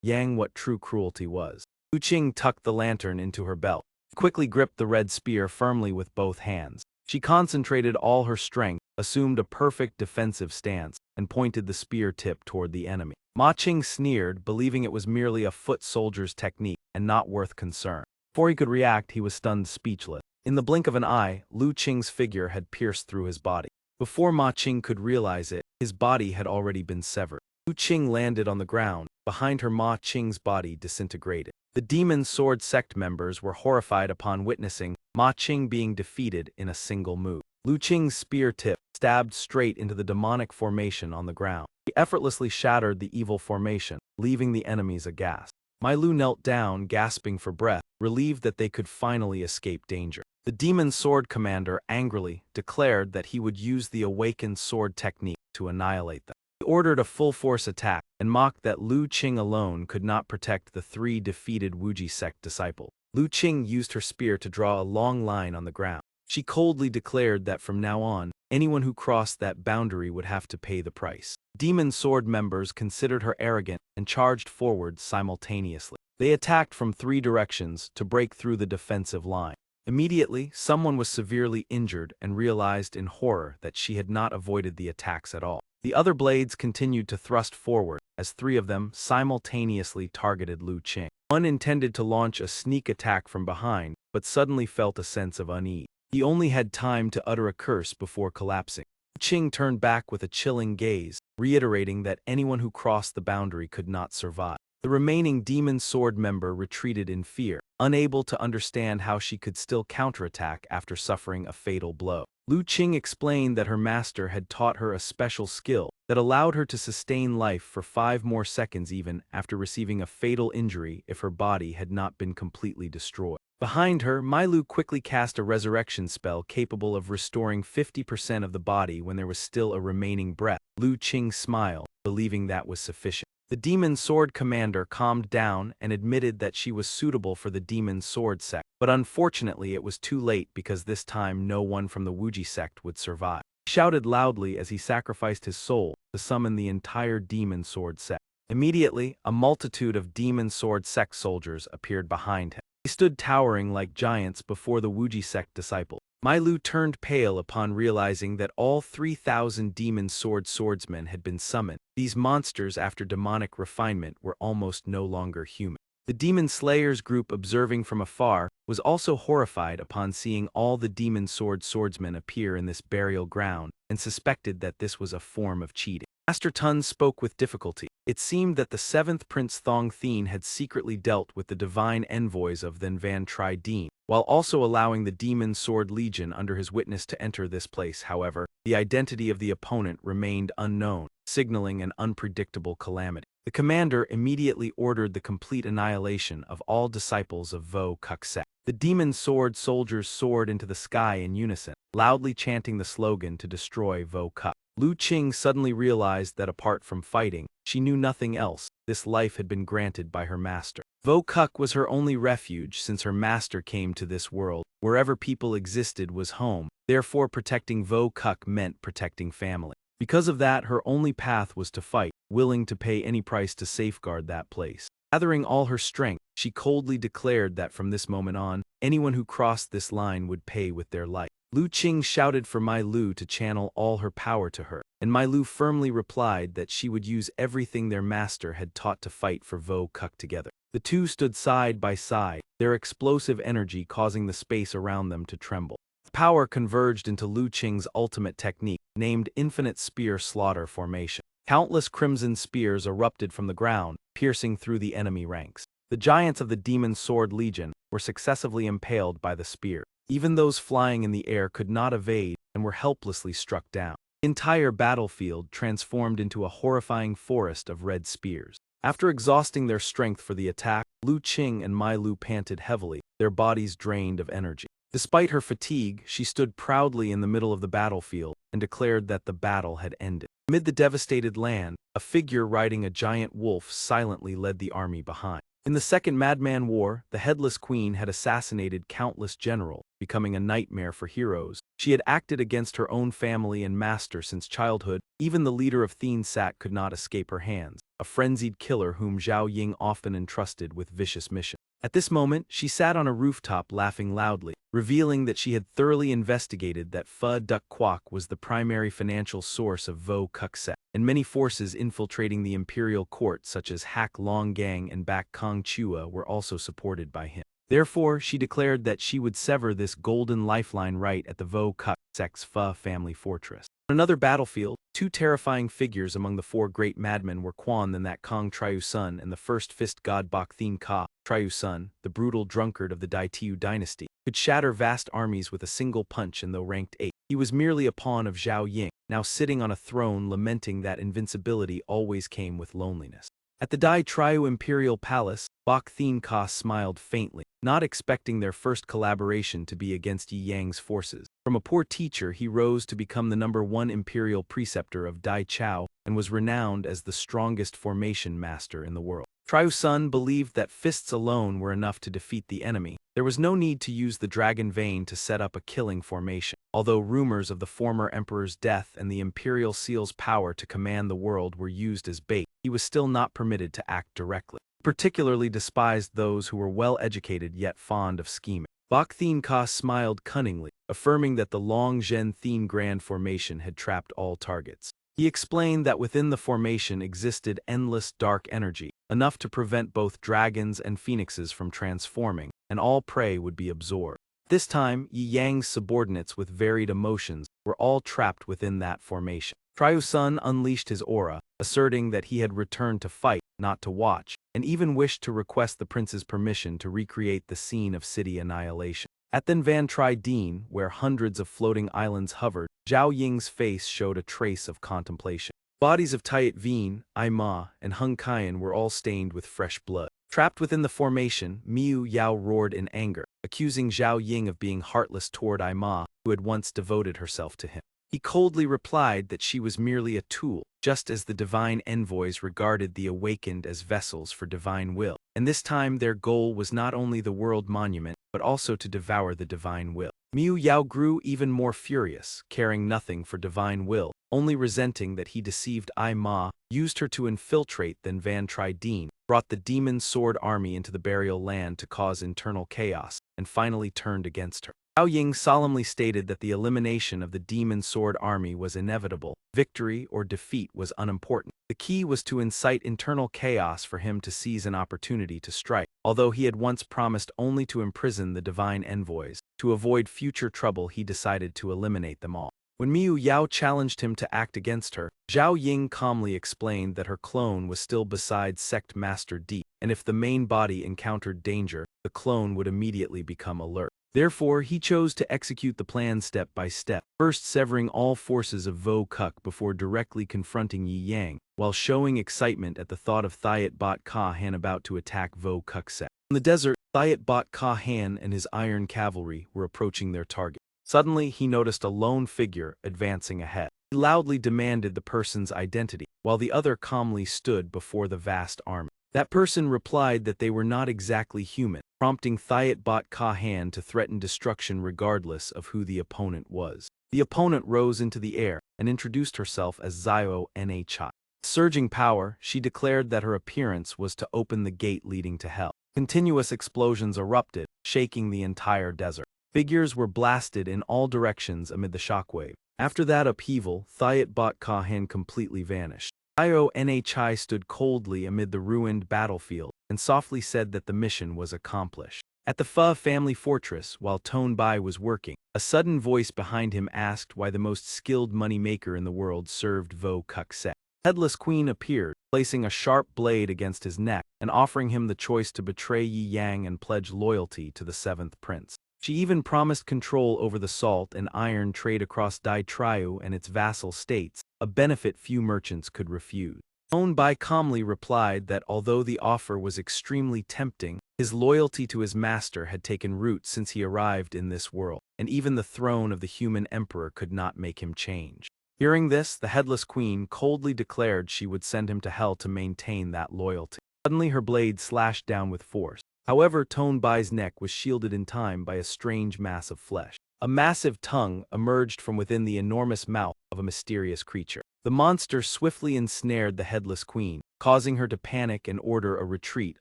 Yang what true cruelty was. Lu Qing tucked the lantern into her belt, quickly gripped the red spear firmly with both hands. She concentrated all her strength, assumed a perfect defensive stance, and pointed the spear tip toward the enemy. Ma Qing sneered, believing it was merely a foot soldier's technique and not worth concern. Before he could react, he was stunned speechless. In the blink of an eye, Lu Qing's figure had pierced through his body. Before Ma Qing could realize it, his body had already been severed. Lu Qing landed on the ground. Behind her, Ma Qing's body disintegrated. The demon sword sect members were horrified upon witnessing Ma Qing being defeated in a single move. Lu Qing's spear tip stabbed straight into the demonic formation on the ground. He effortlessly shattered the evil formation, leaving the enemies aghast. Mai Lu knelt down, gasping for breath, relieved that they could finally escape danger. The demon sword commander angrily declared that he would use the awakened sword technique to annihilate them. He ordered a full-force attack and mocked that Lu Qing alone could not protect the 3 defeated Wuji sect disciples. Lu Qing used her spear to draw a long line on the ground. She coldly declared that from now on, anyone who crossed that boundary would have to pay the price. Demon sword members considered her arrogant and charged forward simultaneously. They attacked from 3 directions to break through the defensive line. Immediately, someone was severely injured and realized in horror that she had not avoided the attacks at all. The other blades continued to thrust forward as 3 of them simultaneously targeted Lu Qing. One intended to launch a sneak attack from behind, but suddenly felt a sense of unease. He only had time to utter a curse before collapsing. Lu Qing turned back with a chilling gaze, reiterating that anyone who crossed the boundary could not survive. The remaining demon sword member retreated in fear, unable to understand how she could still counterattack after suffering a fatal blow. Lu Qing explained that her master had taught her a special skill that allowed her to sustain life for 5 more seconds even after receiving a fatal injury if her body had not been completely destroyed. Behind her, Mai Lu quickly cast a resurrection spell capable of restoring 50% of the body when there was still a remaining breath. Lu Qing smiled, believing that was sufficient. The demon sword commander calmed down and admitted that she was suitable for the demon sword sect, but unfortunately it was too late because this time no one from the Wuji sect would survive. He shouted loudly as he sacrificed his soul to summon the entire demon sword sect. Immediately, a multitude of demon sword sect soldiers appeared behind him. They stood towering like giants before the Wuji sect disciple. Mai Lu turned pale upon realizing that all 3,000 demon swordsmen had been summoned. These monsters, after demonic refinement, were almost no longer human. The demon slayers group, observing from afar, was also horrified upon seeing all the demon swordsmen appear in this burial ground and suspected that this was a form of cheating. Master Tun spoke with difficulty. It seemed that the 7th Prince Thong Thien had secretly dealt with the divine envoys of the Van Tri Dien, while also allowing the Demon Sword Legion under his witness to enter this place. However, the identity of the opponent remained unknown, signaling an unpredictable calamity. The commander immediately ordered the complete annihilation of all disciples of Vo Kuk sect. The demon sword soldiers soared into the sky in unison, loudly chanting the slogan to destroy Vo Kuk. Lu Qing suddenly realized that apart from fighting, she knew nothing else. This life had been granted by her master. Vo Kuk was her only refuge since her master came to this world. Wherever people existed was home. Therefore, protecting Vo Kuk meant protecting family. Because of that, her only path was to fight, willing to pay any price to safeguard that place. Gathering all her strength, she coldly declared that from this moment on, anyone who crossed this line would pay with their life. Lu Qing shouted for Mai Lu to channel all her power to her, and Mai Lu firmly replied that she would use everything their master had taught to fight for Vo Kuk together. The two stood side by side, their explosive energy causing the space around them to tremble. Power converged into Lu Qing's ultimate technique, named Infinite Spear Slaughter Formation. Countless crimson spears erupted from the ground, piercing through the enemy ranks. The giants of the Demon Sword Legion were successively impaled by the spear. Even those flying in the air could not evade and were helplessly struck down. The entire battlefield transformed into a horrifying forest of red spears. After exhausting their strength for the attack, Lu Qing and Mai Lu panted heavily, their bodies drained of energy. Despite her fatigue, she stood proudly in the middle of the battlefield and declared that the battle had ended. Amid the devastated land, a figure riding a giant wolf silently led the army behind. In the Second Madman War, the Headless Queen had assassinated countless generals, becoming a nightmare for heroes. She had acted against her own family and master since childhood. Even the leader of Thien Sat could not escape her hands, a frenzied killer whom Zhao Ying often entrusted with vicious missions. At this moment, she sat on a rooftop laughing loudly, revealing that she had thoroughly investigated that Pho Duc Quoc was the primary financial source of Vo Cuc Set, and many forces infiltrating the imperial court such as Hak Long Gang and Bak Kong Chua were also supported by him. Therefore, she declared that she would sever this golden lifeline right at the Vo Cuc Sec's Pho family fortress. On another battlefield, two terrifying figures among the four great madmen were Quan than that Kong Triu Sun and the first fist god Bok Thien Ka. Triu Sun, the brutal drunkard of the Dai Tiu dynasty, could shatter vast armies with a single punch, and though ranked 8, he was merely a pawn of Zhao Ying, now sitting on a throne lamenting that invincibility always came with loneliness. At the Dai Triu Imperial Palace, Bok Thien Ka smiled faintly, not expecting their first collaboration to be against Yi Yang's forces. From a poor teacher, he rose to become the #1 imperial preceptor of Dai Chao and was renowned as the strongest formation master in the world. Triu Sun believed that fists alone were enough to defeat the enemy. There was no need to use the dragon vein to set up a killing formation. Although rumors of the former emperor's death and the imperial seal's power to command the world were used as bait, he was still not permitted to act directly. He particularly despised those who were well-educated yet fond of scheming. Bok Thien Ka smiled cunningly, affirming that the Long Zhen Thien Grand formation had trapped all targets. He explained that within the formation existed endless dark energy, enough to prevent both dragons and phoenixes from transforming, and all prey would be absorbed. This time, Yi Yang's subordinates with varied emotions were all trapped within that formation. Triu Sun unleashed his aura, asserting that he had returned to fight, not to watch, and even wished to request the prince's permission to recreate the scene of city annihilation. At Then Van Tri Dien, where hundreds of floating islands hovered, Zhao Ying's face showed a trace of contemplation. Bodies of Tiat Vien, Ai Ma, and Hung Kian were all stained with fresh blood. Trapped within the formation, Miu Yao roared in anger, accusing Zhao Ying of being heartless toward Ai Ma, who had once devoted herself to him. He coldly replied that she was merely a tool, just as the divine envoys regarded the awakened as vessels for divine will, and this time their goal was not only the world monument, but also to devour the divine will. Miu Yao grew even more furious, caring nothing for divine will, only resenting that he deceived Ai Ma, used her to infiltrate Then Van Tri Dien, brought the demon sword army into the burial land to cause internal chaos, and finally turned against her. Zhao Ying solemnly stated that the elimination of the demon sword army was inevitable. Victory or defeat was unimportant. The key was to incite internal chaos for him to seize an opportunity to strike. Although he had once promised only to imprison the divine envoys, to avoid future trouble he decided to eliminate them all. When Miu Yao challenged him to act against her, Zhao Ying calmly explained that her clone was still beside Sect Master Deep, and if the main body encountered danger, the clone would immediately become alert. Therefore, he chose to execute the plan step by step, first severing all forces of Vo Cuc before directly confronting Yi Yang, while showing excitement at the thought of Thiat Bot Ka Han about to attack Vo Cuc Set. In the desert, Thiat Bot Ka Han and his iron cavalry were approaching their target. Suddenly, he noticed a lone figure advancing ahead. He loudly demanded the person's identity, while the other calmly stood before the vast army. That person replied that they were not exactly human, prompting Thiat Bot Ka Han to threaten destruction regardless of who the opponent was. The opponent rose into the air and introduced herself as Zio Nha. With surging power, she declared that her appearance was to open the gate leading to hell. Continuous explosions erupted, shaking the entire desert. Figures were blasted in all directions amid the shockwave. After that upheaval, Thiat Bot Ka Han completely vanished. Zio Nha stood coldly amid the ruined battlefield and softly said that the mission was accomplished. At the Pho family fortress, while Tone Bai was working, a sudden voice behind him asked why the most skilled money-maker in the world served Vo Cuc Set. Headless Queen appeared, placing a sharp blade against his neck and offering him the choice to betray Yi Yang and pledge loyalty to the 7th prince. She even promised control over the salt and iron trade across Dai Triu and its vassal states, a benefit few merchants could refuse. Bai calmly replied that although the offer was extremely tempting, his loyalty to his master had taken root since he arrived in this world, and even the throne of the human emperor could not make him change. Hearing this, the headless queen coldly declared she would send him to hell to maintain that loyalty. Suddenly her blade slashed down with force. However, Bai's neck was shielded in time by a strange mass of flesh. A massive tongue emerged from within the enormous mouth of a mysterious creature. The monster swiftly ensnared the headless queen, causing her to panic and order a retreat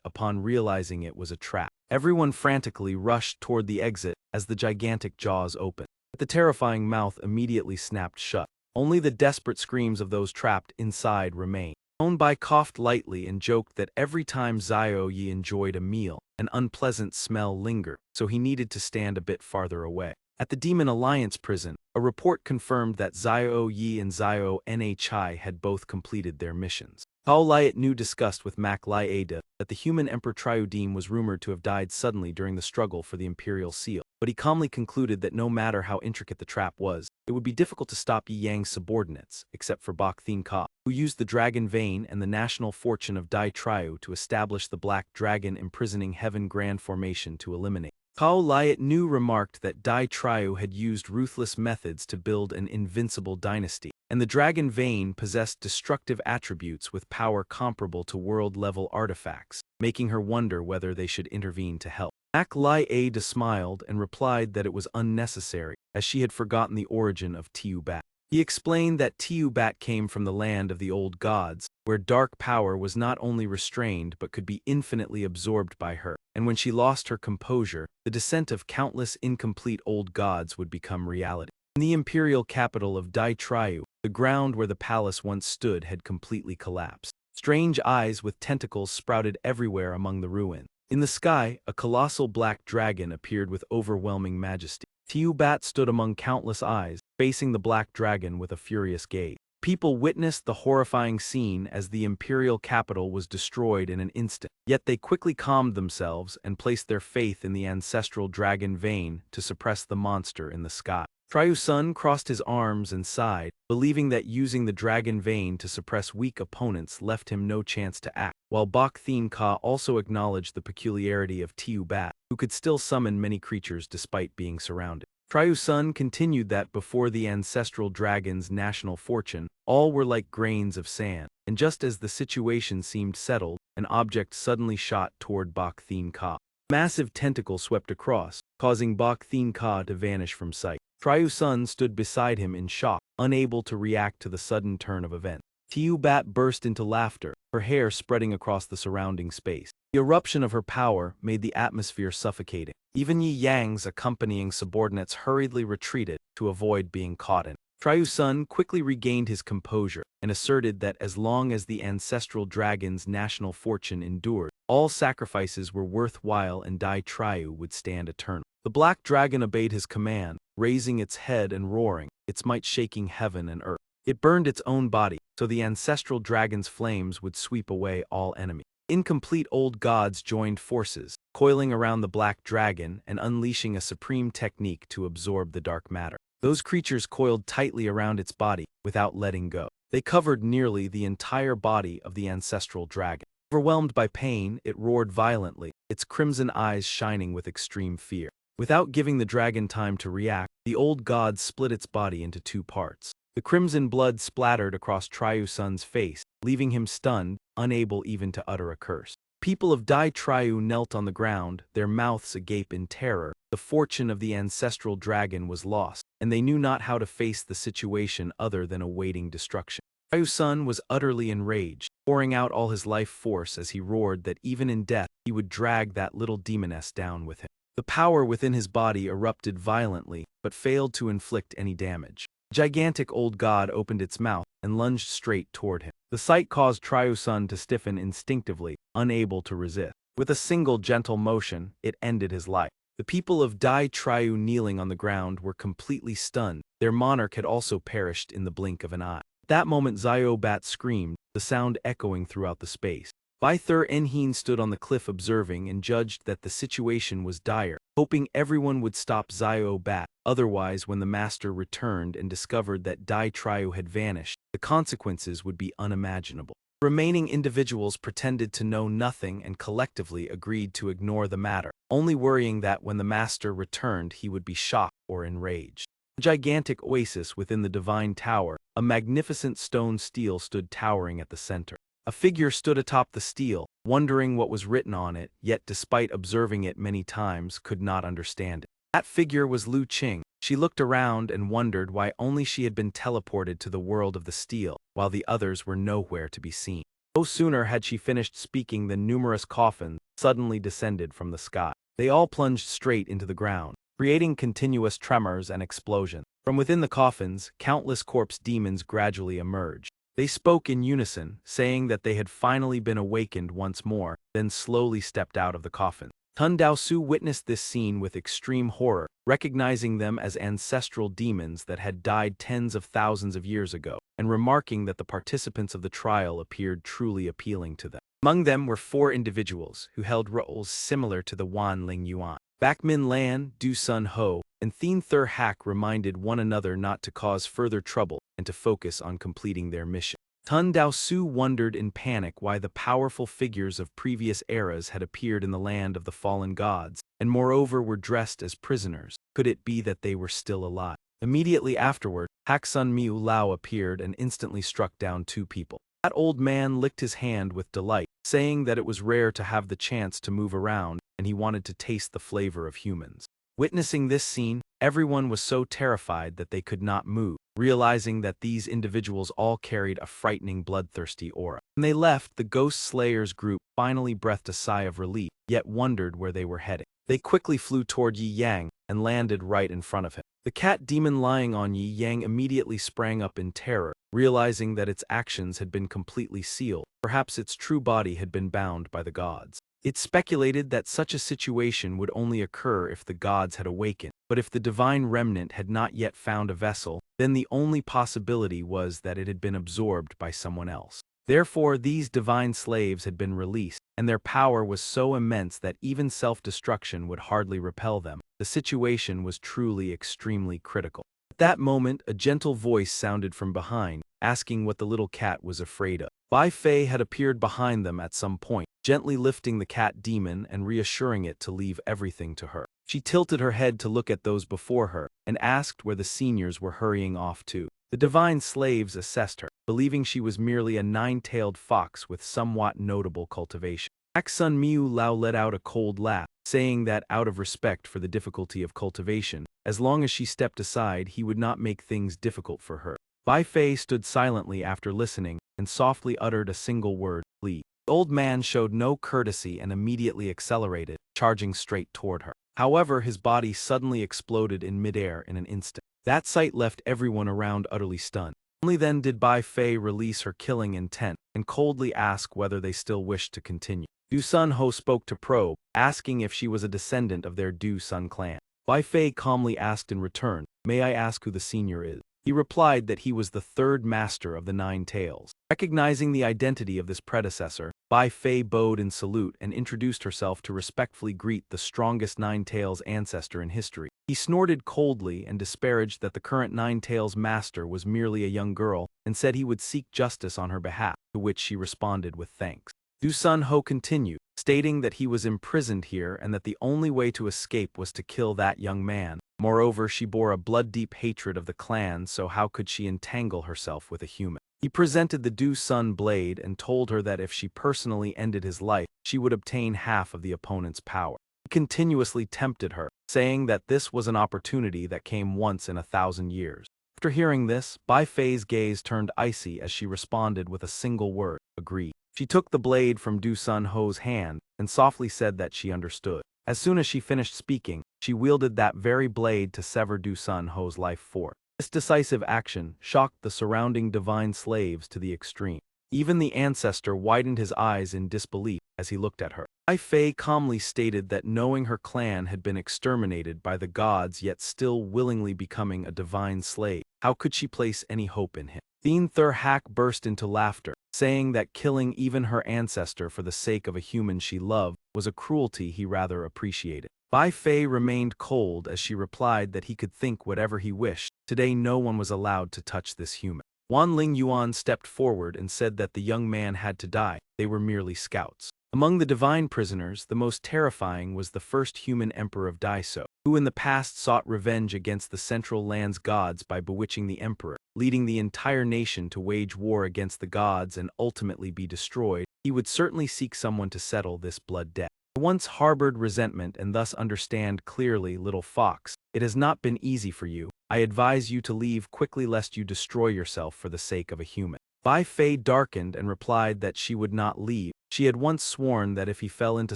upon realizing it was a trap. Everyone frantically rushed toward the exit as the gigantic jaws opened. But the terrifying mouth immediately snapped shut. Only the desperate screams of those trapped inside remained. Bai coughed lightly and joked that every time Xiao Yi enjoyed a meal, an unpleasant smell lingered, so he needed to stand a bit farther away. At the Demon Alliance prison, a report confirmed that Xiao Yi and Xiao Nhi had both completed their missions. Cao Liat knew discussed with Mak Liada that the human Emperor Triudim was rumored to have died suddenly during the struggle for the Imperial Seal, but he calmly concluded that no matter how intricate the trap was, it would be difficult to stop Yi Yang's subordinates, except for Bak Thin Ka, who used the dragon vein and the national fortune of Dai Triu to establish the Black Dragon imprisoning Heaven Grand Formation to eliminate. Cao Liat Nu remarked that Dai Triu had used ruthless methods to build an invincible dynasty, and the dragon vein possessed destructive attributes with power comparable to world-level artifacts, making her wonder whether they should intervene to help. Mak Liada smiled and replied that it was unnecessary, as she had forgotten the origin of Tiu Bat. He explained that Tiu Bat came from the land of the old gods, where dark power was not only restrained but could be infinitely absorbed by her, and when she lost her composure, the descent of countless incomplete old gods would become reality. In the imperial capital of Dai Triu, the ground where the palace once stood had completely collapsed. Strange eyes with tentacles sprouted everywhere among the ruins. In the sky, a colossal black dragon appeared with overwhelming majesty. Tiu Bat stood among countless eyes, facing the black dragon with a furious gaze. People witnessed the horrifying scene as the imperial capital was destroyed in an instant. Yet they quickly calmed themselves and placed their faith in the ancestral dragon vein to suppress the monster in the sky. Triu Sun crossed his arms and sighed, believing that using the dragon vein to suppress weak opponents left him no chance to act, while Bak Thin Ka also acknowledged the peculiarity of Tiu Bat, who could still summon many creatures despite being surrounded. Triu Sun continued that before the ancestral dragon's national fortune, all were like grains of sand, and just as the situation seemed settled, an object suddenly shot toward Bak Thin Ka. Massive tentacle swept across, causing Bak Thin Ka to vanish from sight. Triu Sun stood beside him in shock, unable to react to the sudden turn of events. Tiu Bat burst into laughter, her hair spreading across the surrounding space. The eruption of her power made the atmosphere suffocating. Even Yi Yang's accompanying subordinates hurriedly retreated to avoid being caught in. Triu Sun quickly regained his composure and asserted that as long as the ancestral dragon's national fortune endured, all sacrifices were worthwhile and Dai Triu would stand eternal. The black dragon obeyed his command, raising its head and roaring, its might shaking heaven and earth. It burned its own body, so the ancestral dragon's flames would sweep away all enemies. Incomplete old gods joined forces, coiling around the black dragon and unleashing a supreme technique to absorb the dark matter. Those creatures coiled tightly around its body, without letting go. They covered nearly the entire body of the ancestral dragon. Overwhelmed by pain, it roared violently, its crimson eyes shining with extreme fear. Without giving the dragon time to react, the old god split its body into two parts. The crimson blood splattered across Triu Sun's face, leaving him stunned, unable even to utter a curse. People of Dai Triu knelt on the ground, their mouths agape in terror. The fortune of the ancestral dragon was lost, and they knew not how to face the situation other than awaiting destruction. Triu Sun was utterly enraged, pouring out all his life force as he roared that even in death he would drag that little demoness down with him. The power within his body erupted violently, but failed to inflict any damage. The gigantic old god opened its mouth and lunged straight toward him. The sight caused Triu Sun to stiffen instinctively, unable to resist. With a single gentle motion, it ended his life. The people of Dai Triu kneeling on the ground were completely stunned. Their monarch had also perished in the blink of an eye. At that moment Xiao Bat screamed, the sound echoing throughout the space. Bai Thur Enheen stood on the cliff observing and judged that the situation was dire, hoping everyone would stop Zio Bat. Otherwise, when the master returned and discovered that Dai Triu had vanished, the consequences would be unimaginable. Remaining individuals pretended to know nothing and collectively agreed to ignore the matter, only worrying that when the master returned he would be shocked or enraged. A gigantic oasis within the divine tower, a magnificent stone stele stood towering at the center. A figure stood atop the stele, wondering what was written on it, yet despite observing it many times, could not understand it. That figure was Lu Qing. She looked around and wondered why only she had been teleported to the world of the stele, while the others were nowhere to be seen. No sooner had she finished speaking than numerous coffins suddenly descended from the sky. They all plunged straight into the ground, creating continuous tremors and explosions. From within the coffins, countless corpse demons gradually emerged. They spoke in unison, saying that they had finally been awakened once more, then slowly stepped out of the coffin. Tun Dao Su witnessed this scene with extreme horror, recognizing them as ancestral demons that had died tens of thousands of years ago, and remarking that the participants of the trial appeared truly appealing to them. Among them were 4 individuals who held roles similar to the Wan Ling Yuan. Bak Min Lan, Du Sun Ho, and Thien Thur Hak reminded one another not to cause further trouble and to focus on completing their mission. Tun Dao Su wondered in panic why the powerful figures of previous eras had appeared in the land of the fallen gods, and moreover were dressed as prisoners. Could it be that they were still alive? Immediately afterward, Hak Sun Miu Lao appeared and instantly struck down 2 people. That old man licked his hand with delight, saying that it was rare to have the chance to move around, and he wanted to taste the flavor of humans. Witnessing this scene, everyone was so terrified that they could not move, realizing that these individuals all carried a frightening bloodthirsty aura. When they left, the Ghost Slayers group finally breathed a sigh of relief, yet wondered where they were heading. They quickly flew toward Yi Yang and landed right in front of him. The cat demon lying on Yi Yang immediately sprang up in terror, realizing that its actions had been completely sealed. Perhaps its true body had been bound by the gods. It speculated that such a situation would only occur if the gods had awakened, but if the divine remnant had not yet found a vessel, then the only possibility was that it had been absorbed by someone else. Therefore, these divine slaves had been released, and their power was so immense that even self-destruction would hardly repel them. The situation was truly extremely critical. At that moment, a gentle voice sounded from behind, asking what the little cat was afraid of. Bai Fei had appeared behind them at some point, gently lifting the cat demon and reassuring it to leave everything to her. She tilted her head to look at those before her, and asked where the seniors were hurrying off to. The divine slaves assessed her, believing she was merely a 9-tailed fox with somewhat notable cultivation. Hak Sun Miu Lao let out a cold laugh, saying that out of respect for the difficulty of cultivation, as long as she stepped aside he would not make things difficult for her. Bai Fei stood silently after listening, and softly uttered a single word, "Please." The old man showed no courtesy and immediately accelerated, charging straight toward her. However, his body suddenly exploded in midair in an instant. That sight left everyone around utterly stunned. Only then did Bai Fei release her killing intent, and coldly ask whether they still wished to continue. Du Sun Ho spoke to probe, asking if she was a descendant of their Du Sun clan. Bai Fei calmly asked in return, "May I ask who the senior is?" He replied that he was the 3rd master of the 9 tails. Recognizing the identity of this predecessor, Bai Fei bowed in salute and introduced herself to respectfully greet the strongest 9 tails ancestor in history. He snorted coldly and disparaged that the current 9 tails master was merely a young girl, and said he would seek justice on her behalf, to which she responded with thanks. Du Sun Ho continued, stating that he was imprisoned here and that the only way to escape was to kill that young man. Moreover, she bore a blood-deep hatred of the clan, so how could she entangle herself with a human? He presented the Du Sun blade and told her that if she personally ended his life, she would obtain half of the opponent's power. He continuously tempted her, saying that this was an opportunity that came once in 1,000 years. After hearing this, Bai Fei's gaze turned icy as she responded with a single word, "Agree." She took the blade from Du Sun Ho's hand and softly said that she understood. As soon as she finished speaking, she wielded that very blade to sever Du Sun Ho's life force. This decisive action shocked the surrounding divine slaves to the extreme. Even the ancestor widened his eyes in disbelief as he looked at her. Bai Fei calmly stated that knowing her clan had been exterminated by the gods yet still willingly becoming a divine slave, How could she place any hope in him? Thien Thur Hak burst into laughter, saying that killing even her ancestor for the sake of a human she loved was a cruelty he rather appreciated. Bai Fei remained cold as she replied that he could think whatever he wished. Today no one was allowed to touch this human. Wan Ling Yuan stepped forward and said that the young man had to die. They were merely scouts. Among the divine prisoners, the most terrifying was the first human emperor of Daiso, who in the past sought revenge against the Central Land's gods by bewitching the emperor, leading the entire nation to wage war against the gods and ultimately be destroyed. He would certainly seek someone to settle this blood debt. I once harbored resentment and thus understand clearly, little fox. It has not been easy for you. I advise you to leave quickly lest you destroy yourself for the sake of a human. Bai Fei darkened and replied that she would not leave. She had once sworn that if he fell into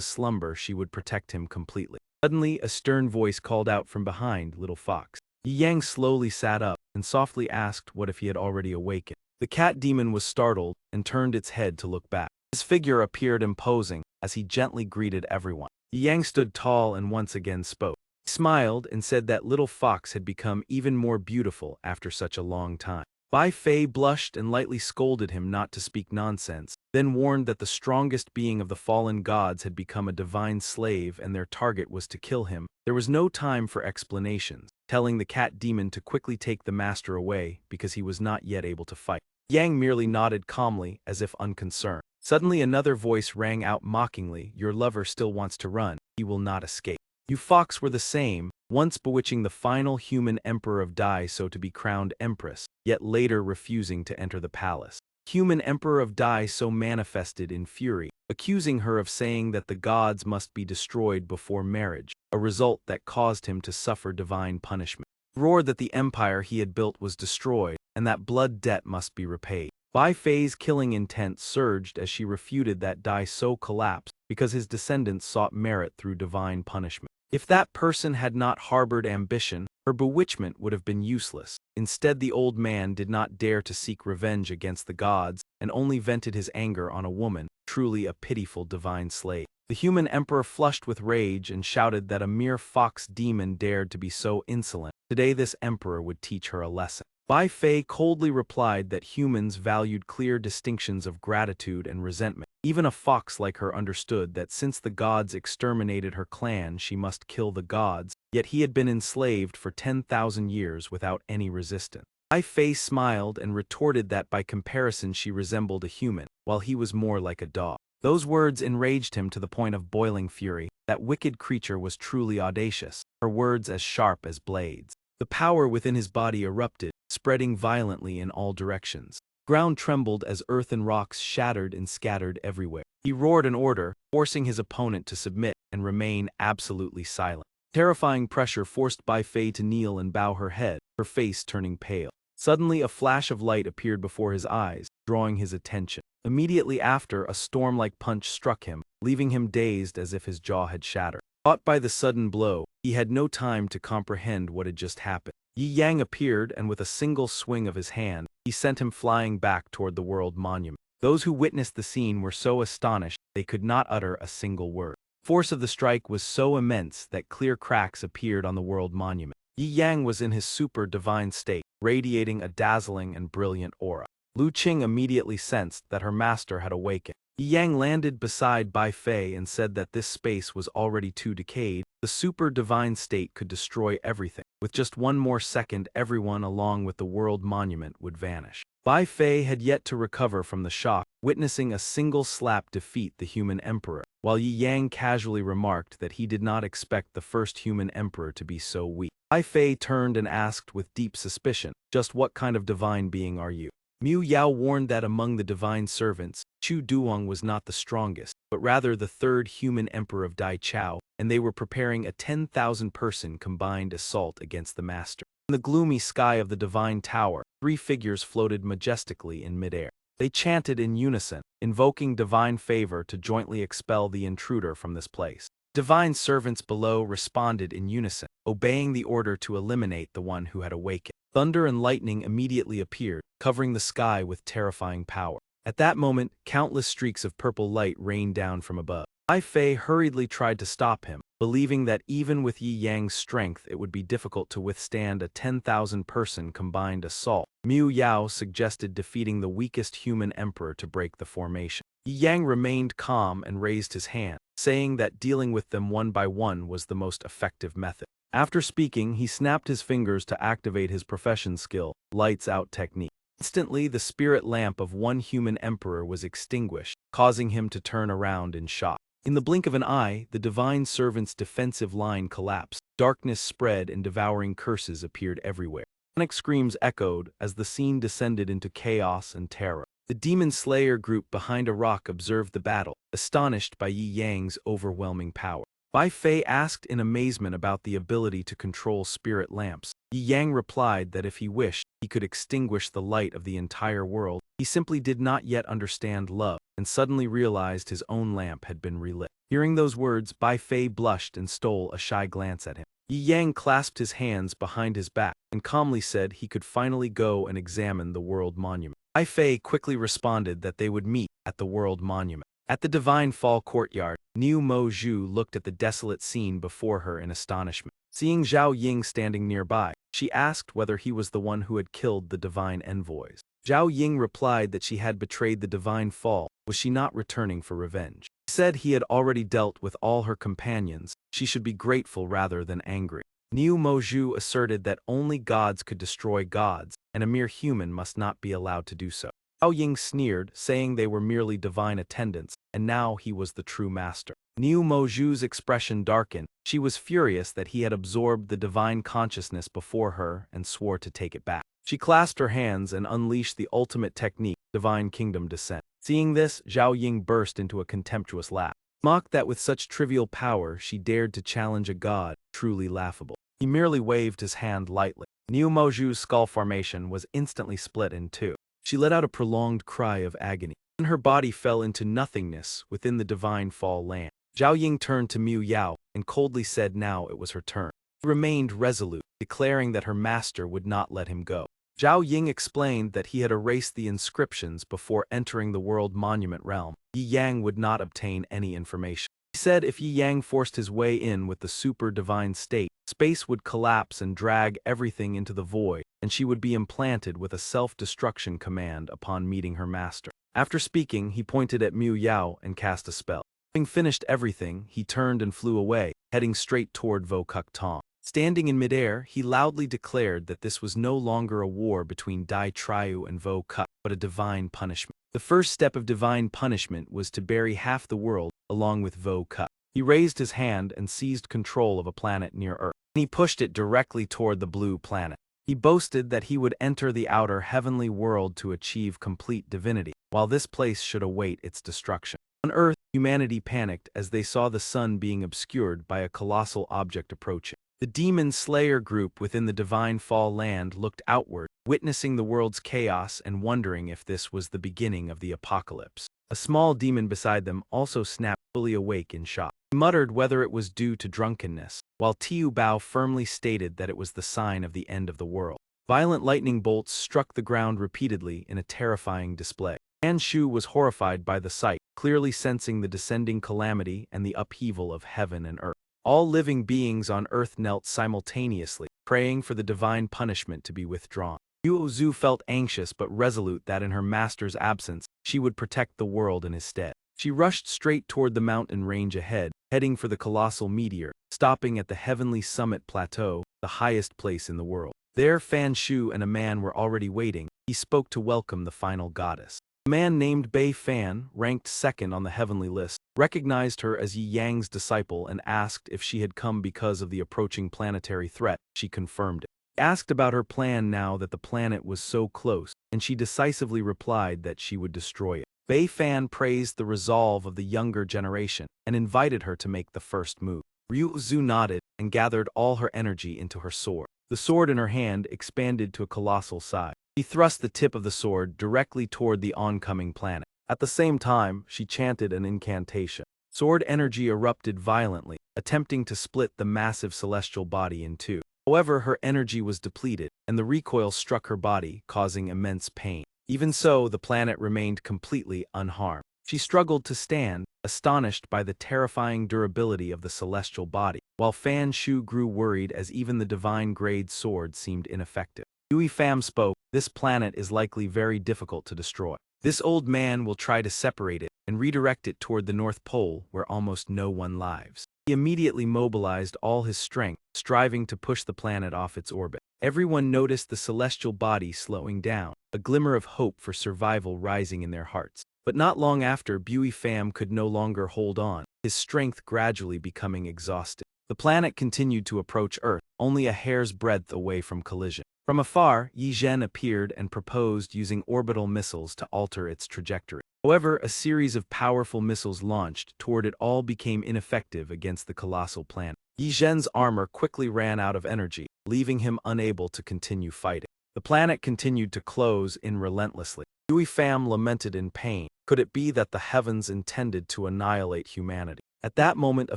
slumber she would protect him completely. Suddenly, a stern voice called out from behind little fox. Yi Yang slowly sat up and softly asked what if he had already awakened. The cat demon was startled and turned its head to look back. His figure appeared imposing as he gently greeted everyone. Yi Yang stood tall and once again spoke. He smiled and said that little fox had become even more beautiful after such a long time. Bai Fei blushed and lightly scolded him not to speak nonsense, then warned that the strongest being of the fallen gods had become a divine slave and their target was to kill him. There was no time for explanations, telling the cat demon to quickly take the master away because he was not yet able to fight. Yang merely nodded calmly as if unconcerned. Suddenly another voice rang out mockingly, "Your lover still wants to run. He will not escape." You fox were the same, once bewitching the final human emperor of Daiso to be crowned empress, yet later refusing to enter the palace. Human emperor of Daiso manifested in fury, accusing her of saying that the gods must be destroyed before marriage, a result that caused him to suffer divine punishment. He roared that the empire he had built was destroyed, and that blood debt must be repaid. Bai Fei's killing intent surged as she refuted that Daiso collapsed because his descendants sought merit through divine punishment. If that person had not harbored ambition, her bewitchment would have been useless. Instead, the old man did not dare to seek revenge against the gods and only vented his anger on a woman, truly a pitiful divine slave. The human emperor flushed with rage and shouted that a mere fox demon dared to be so insolent. Today this emperor would teach her a lesson. Bai Fei coldly replied that humans valued clear distinctions of gratitude and resentment. Even a fox like her understood that since the gods exterminated her clan she must kill the gods, yet he had been enslaved for 10,000 years without any resistance. Bai Fei smiled and retorted that by comparison she resembled a human, while he was more like a dog. Those words enraged him to the point of boiling fury. That wicked creature was truly audacious, her words as sharp as blades. The power within his body erupted, spreading violently in all directions. Ground trembled as earth and rocks shattered and scattered everywhere. He roared an order, forcing his opponent to submit and remain absolutely silent. Terrifying pressure forced Bai Fei to kneel and bow her head, her face turning pale. Suddenly a flash of light appeared before his eyes, drawing his attention. Immediately after, a storm-like punch struck him, leaving him dazed as if his jaw had shattered. Caught by the sudden blow, he had no time to comprehend what had just happened. Yi Yang appeared and with a single swing of his hand, he sent him flying back toward the world monument. Those who witnessed the scene were so astonished they could not utter a single word. Force of the strike was so immense that clear cracks appeared on the world monument. Yi Yang was in his super divine state, radiating a dazzling and brilliant aura. Lu Qing immediately sensed that her master had awakened. Yi Yang landed beside Bai Fei and said that this space was already too decayed. The super divine state could destroy everything. With just one more second, everyone along with the world monument would vanish. Bai Fei had yet to recover from the shock, witnessing a single slap defeat the human emperor, while Yi Yang casually remarked that he did not expect the first human emperor to be so weak. Bai Fei turned and asked with deep suspicion, "Just what kind of divine being are you?" Mu Yao warned that among the divine servants, Chu Duong was not the strongest, but rather the third human emperor of Dai Chao, and they were preparing a 10,000-person combined assault against the master. In the gloomy sky of the divine tower, three figures floated majestically in midair. They chanted in unison, invoking divine favor to jointly expel the intruder from this place. Divine servants below responded in unison, obeying the order to eliminate the one who had awakened. Thunder and lightning immediately appeared, covering the sky with terrifying power. At that moment, countless streaks of purple light rained down from above. Bai Fei hurriedly tried to stop him, believing that even with Yi Yang's strength it would be difficult to withstand a 10,000-person combined assault. Mu Yao suggested defeating the weakest human emperor to break the formation. Yi Yang remained calm and raised his hand, saying that dealing with them one by one was the most effective method. After speaking, he snapped his fingers to activate his profession skill, Lights Out technique. Instantly, the spirit lamp of one human emperor was extinguished, causing him to turn around in shock. In the blink of an eye, the divine servant's defensive line collapsed. Darkness spread and devouring curses appeared everywhere. Panic screams echoed as the scene descended into chaos and terror. The demon slayer group behind a rock observed the battle, astonished by Yi Yang's overwhelming power. Bai Fei asked in amazement about the ability to control spirit lamps. Yi Yang replied that if he wished, he could extinguish the light of the entire world. He simply did not yet understand love, and suddenly realized his own lamp had been relit. Hearing those words, Bai Fei blushed and stole a shy glance at him. Yi Yang clasped his hands behind his back and calmly said he could finally go and examine the world monument. Bai Fei quickly responded that they would meet at the world monument. At the Divine Fall courtyard, Niu Mo Zhu looked at the desolate scene before her in astonishment. Seeing Zhao Ying standing nearby, she asked whether he was the one who had killed the divine envoys. Zhao Ying replied that she had betrayed the Divine Fall. Was she not returning for revenge? He said he had already dealt with all her companions. She should be grateful rather than angry. Niu Mo Zhu asserted that only gods could destroy gods, and a mere human must not be allowed to do so. Zhao Ying sneered, saying they were merely divine attendants, and now he was the true master. Niu Mo Zhu's expression darkened. She was furious that he had absorbed the divine consciousness before her and swore to take it back. She clasped her hands and unleashed the ultimate technique, Divine Kingdom Descent. Seeing this, Zhao Ying burst into a contemptuous laugh. Mocked that with such trivial power she dared to challenge a god, truly laughable. He merely waved his hand lightly. Niu Mo Zhu's skull formation was instantly split in two. She let out a prolonged cry of agony. Then her body fell into nothingness within the Divine Fall land. Zhao Ying turned to Mu Yao and coldly said now it was her turn. He remained resolute, declaring that her master would not let him go. Zhao Ying explained that he had erased the inscriptions before entering the World Monument realm. Yi Yang would not obtain any information. He said if Yi Yang forced his way in with the super divine state, space would collapse and drag everything into the void, and she would be implanted with a self-destruction command upon meeting her master. After speaking, he pointed at Mu Yao and cast a spell. Having finished everything, he turned and flew away, heading straight toward Vo Kuk Tong. Standing in midair, he loudly declared that this was no longer a war between Dai Triu and Vo Kuk, but a divine punishment. The first step of divine punishment was to bury half the world, along with Vo Kuk. He raised his hand and seized control of a planet near Earth. He pushed it directly toward the blue planet. He boasted that he would enter the outer heavenly world to achieve complete divinity, while this place should await its destruction. On Earth, humanity panicked as they saw the sun being obscured by a colossal object approaching. The demon slayer group within the Divine Fall land looked outward, witnessing the world's chaos and wondering if this was the beginning of the apocalypse. A small demon beside them also snapped, fully awake in shock. He muttered whether it was due to drunkenness, while Tiu Bao firmly stated that it was the sign of the end of the world. Violent lightning bolts struck the ground repeatedly in a terrifying display. Han Shu was horrified by the sight, clearly sensing the descending calamity and the upheaval of heaven and earth. All living beings on Earth knelt simultaneously, praying for the divine punishment to be withdrawn. Yuo Zhu felt anxious but resolute that in her master's absence, she would protect the world in his stead. She rushed straight toward the mountain range ahead, heading for the colossal meteor, stopping at the heavenly summit plateau, the highest place in the world. There Fan Shu and a man were already waiting. He spoke to welcome the final goddess. A man named Bei Fan, ranked second on the heavenly list, recognized her as Yi Yang's disciple and asked if she had come because of the approaching planetary threat. She confirmed it. He asked about her plan now that the planet was so close, and she decisively replied that she would destroy it. Bei Fan praised the resolve of the younger generation and invited her to make the first move. Ryu Zhu nodded and gathered all her energy into her sword. The sword in her hand expanded to a colossal size. She thrust the tip of the sword directly toward the oncoming planet. At the same time, she chanted an incantation. Sword energy erupted violently, attempting to split the massive celestial body in two. However, her energy was depleted, and the recoil struck her body, causing immense pain. Even so, the planet remained completely unharmed. She struggled to stand, astonished by the terrifying durability of the celestial body, while Fan Shu grew worried as even the divine-grade sword seemed ineffective. Yui Fam spoke, "This planet is likely very difficult to destroy. This old man will try to separate it and redirect it toward the North Pole where almost no one lives." He immediately mobilized all his strength, striving to push the planet off its orbit. Everyone noticed the celestial body slowing down, a glimmer of hope for survival rising in their hearts. But not long after, Bui Pham could no longer hold on, his strength gradually becoming exhausted. The planet continued to approach Earth, only a hair's breadth away from collision. From afar, Yi Zhen appeared and proposed using orbital missiles to alter its trajectory. However, a series of powerful missiles launched toward it all became ineffective against the colossal planet. Yi Zhen's armor quickly ran out of energy, leaving him unable to continue fighting. The planet continued to close in relentlessly. Yui Pham lamented in pain. Could it be that the heavens intended to annihilate humanity? At that moment, a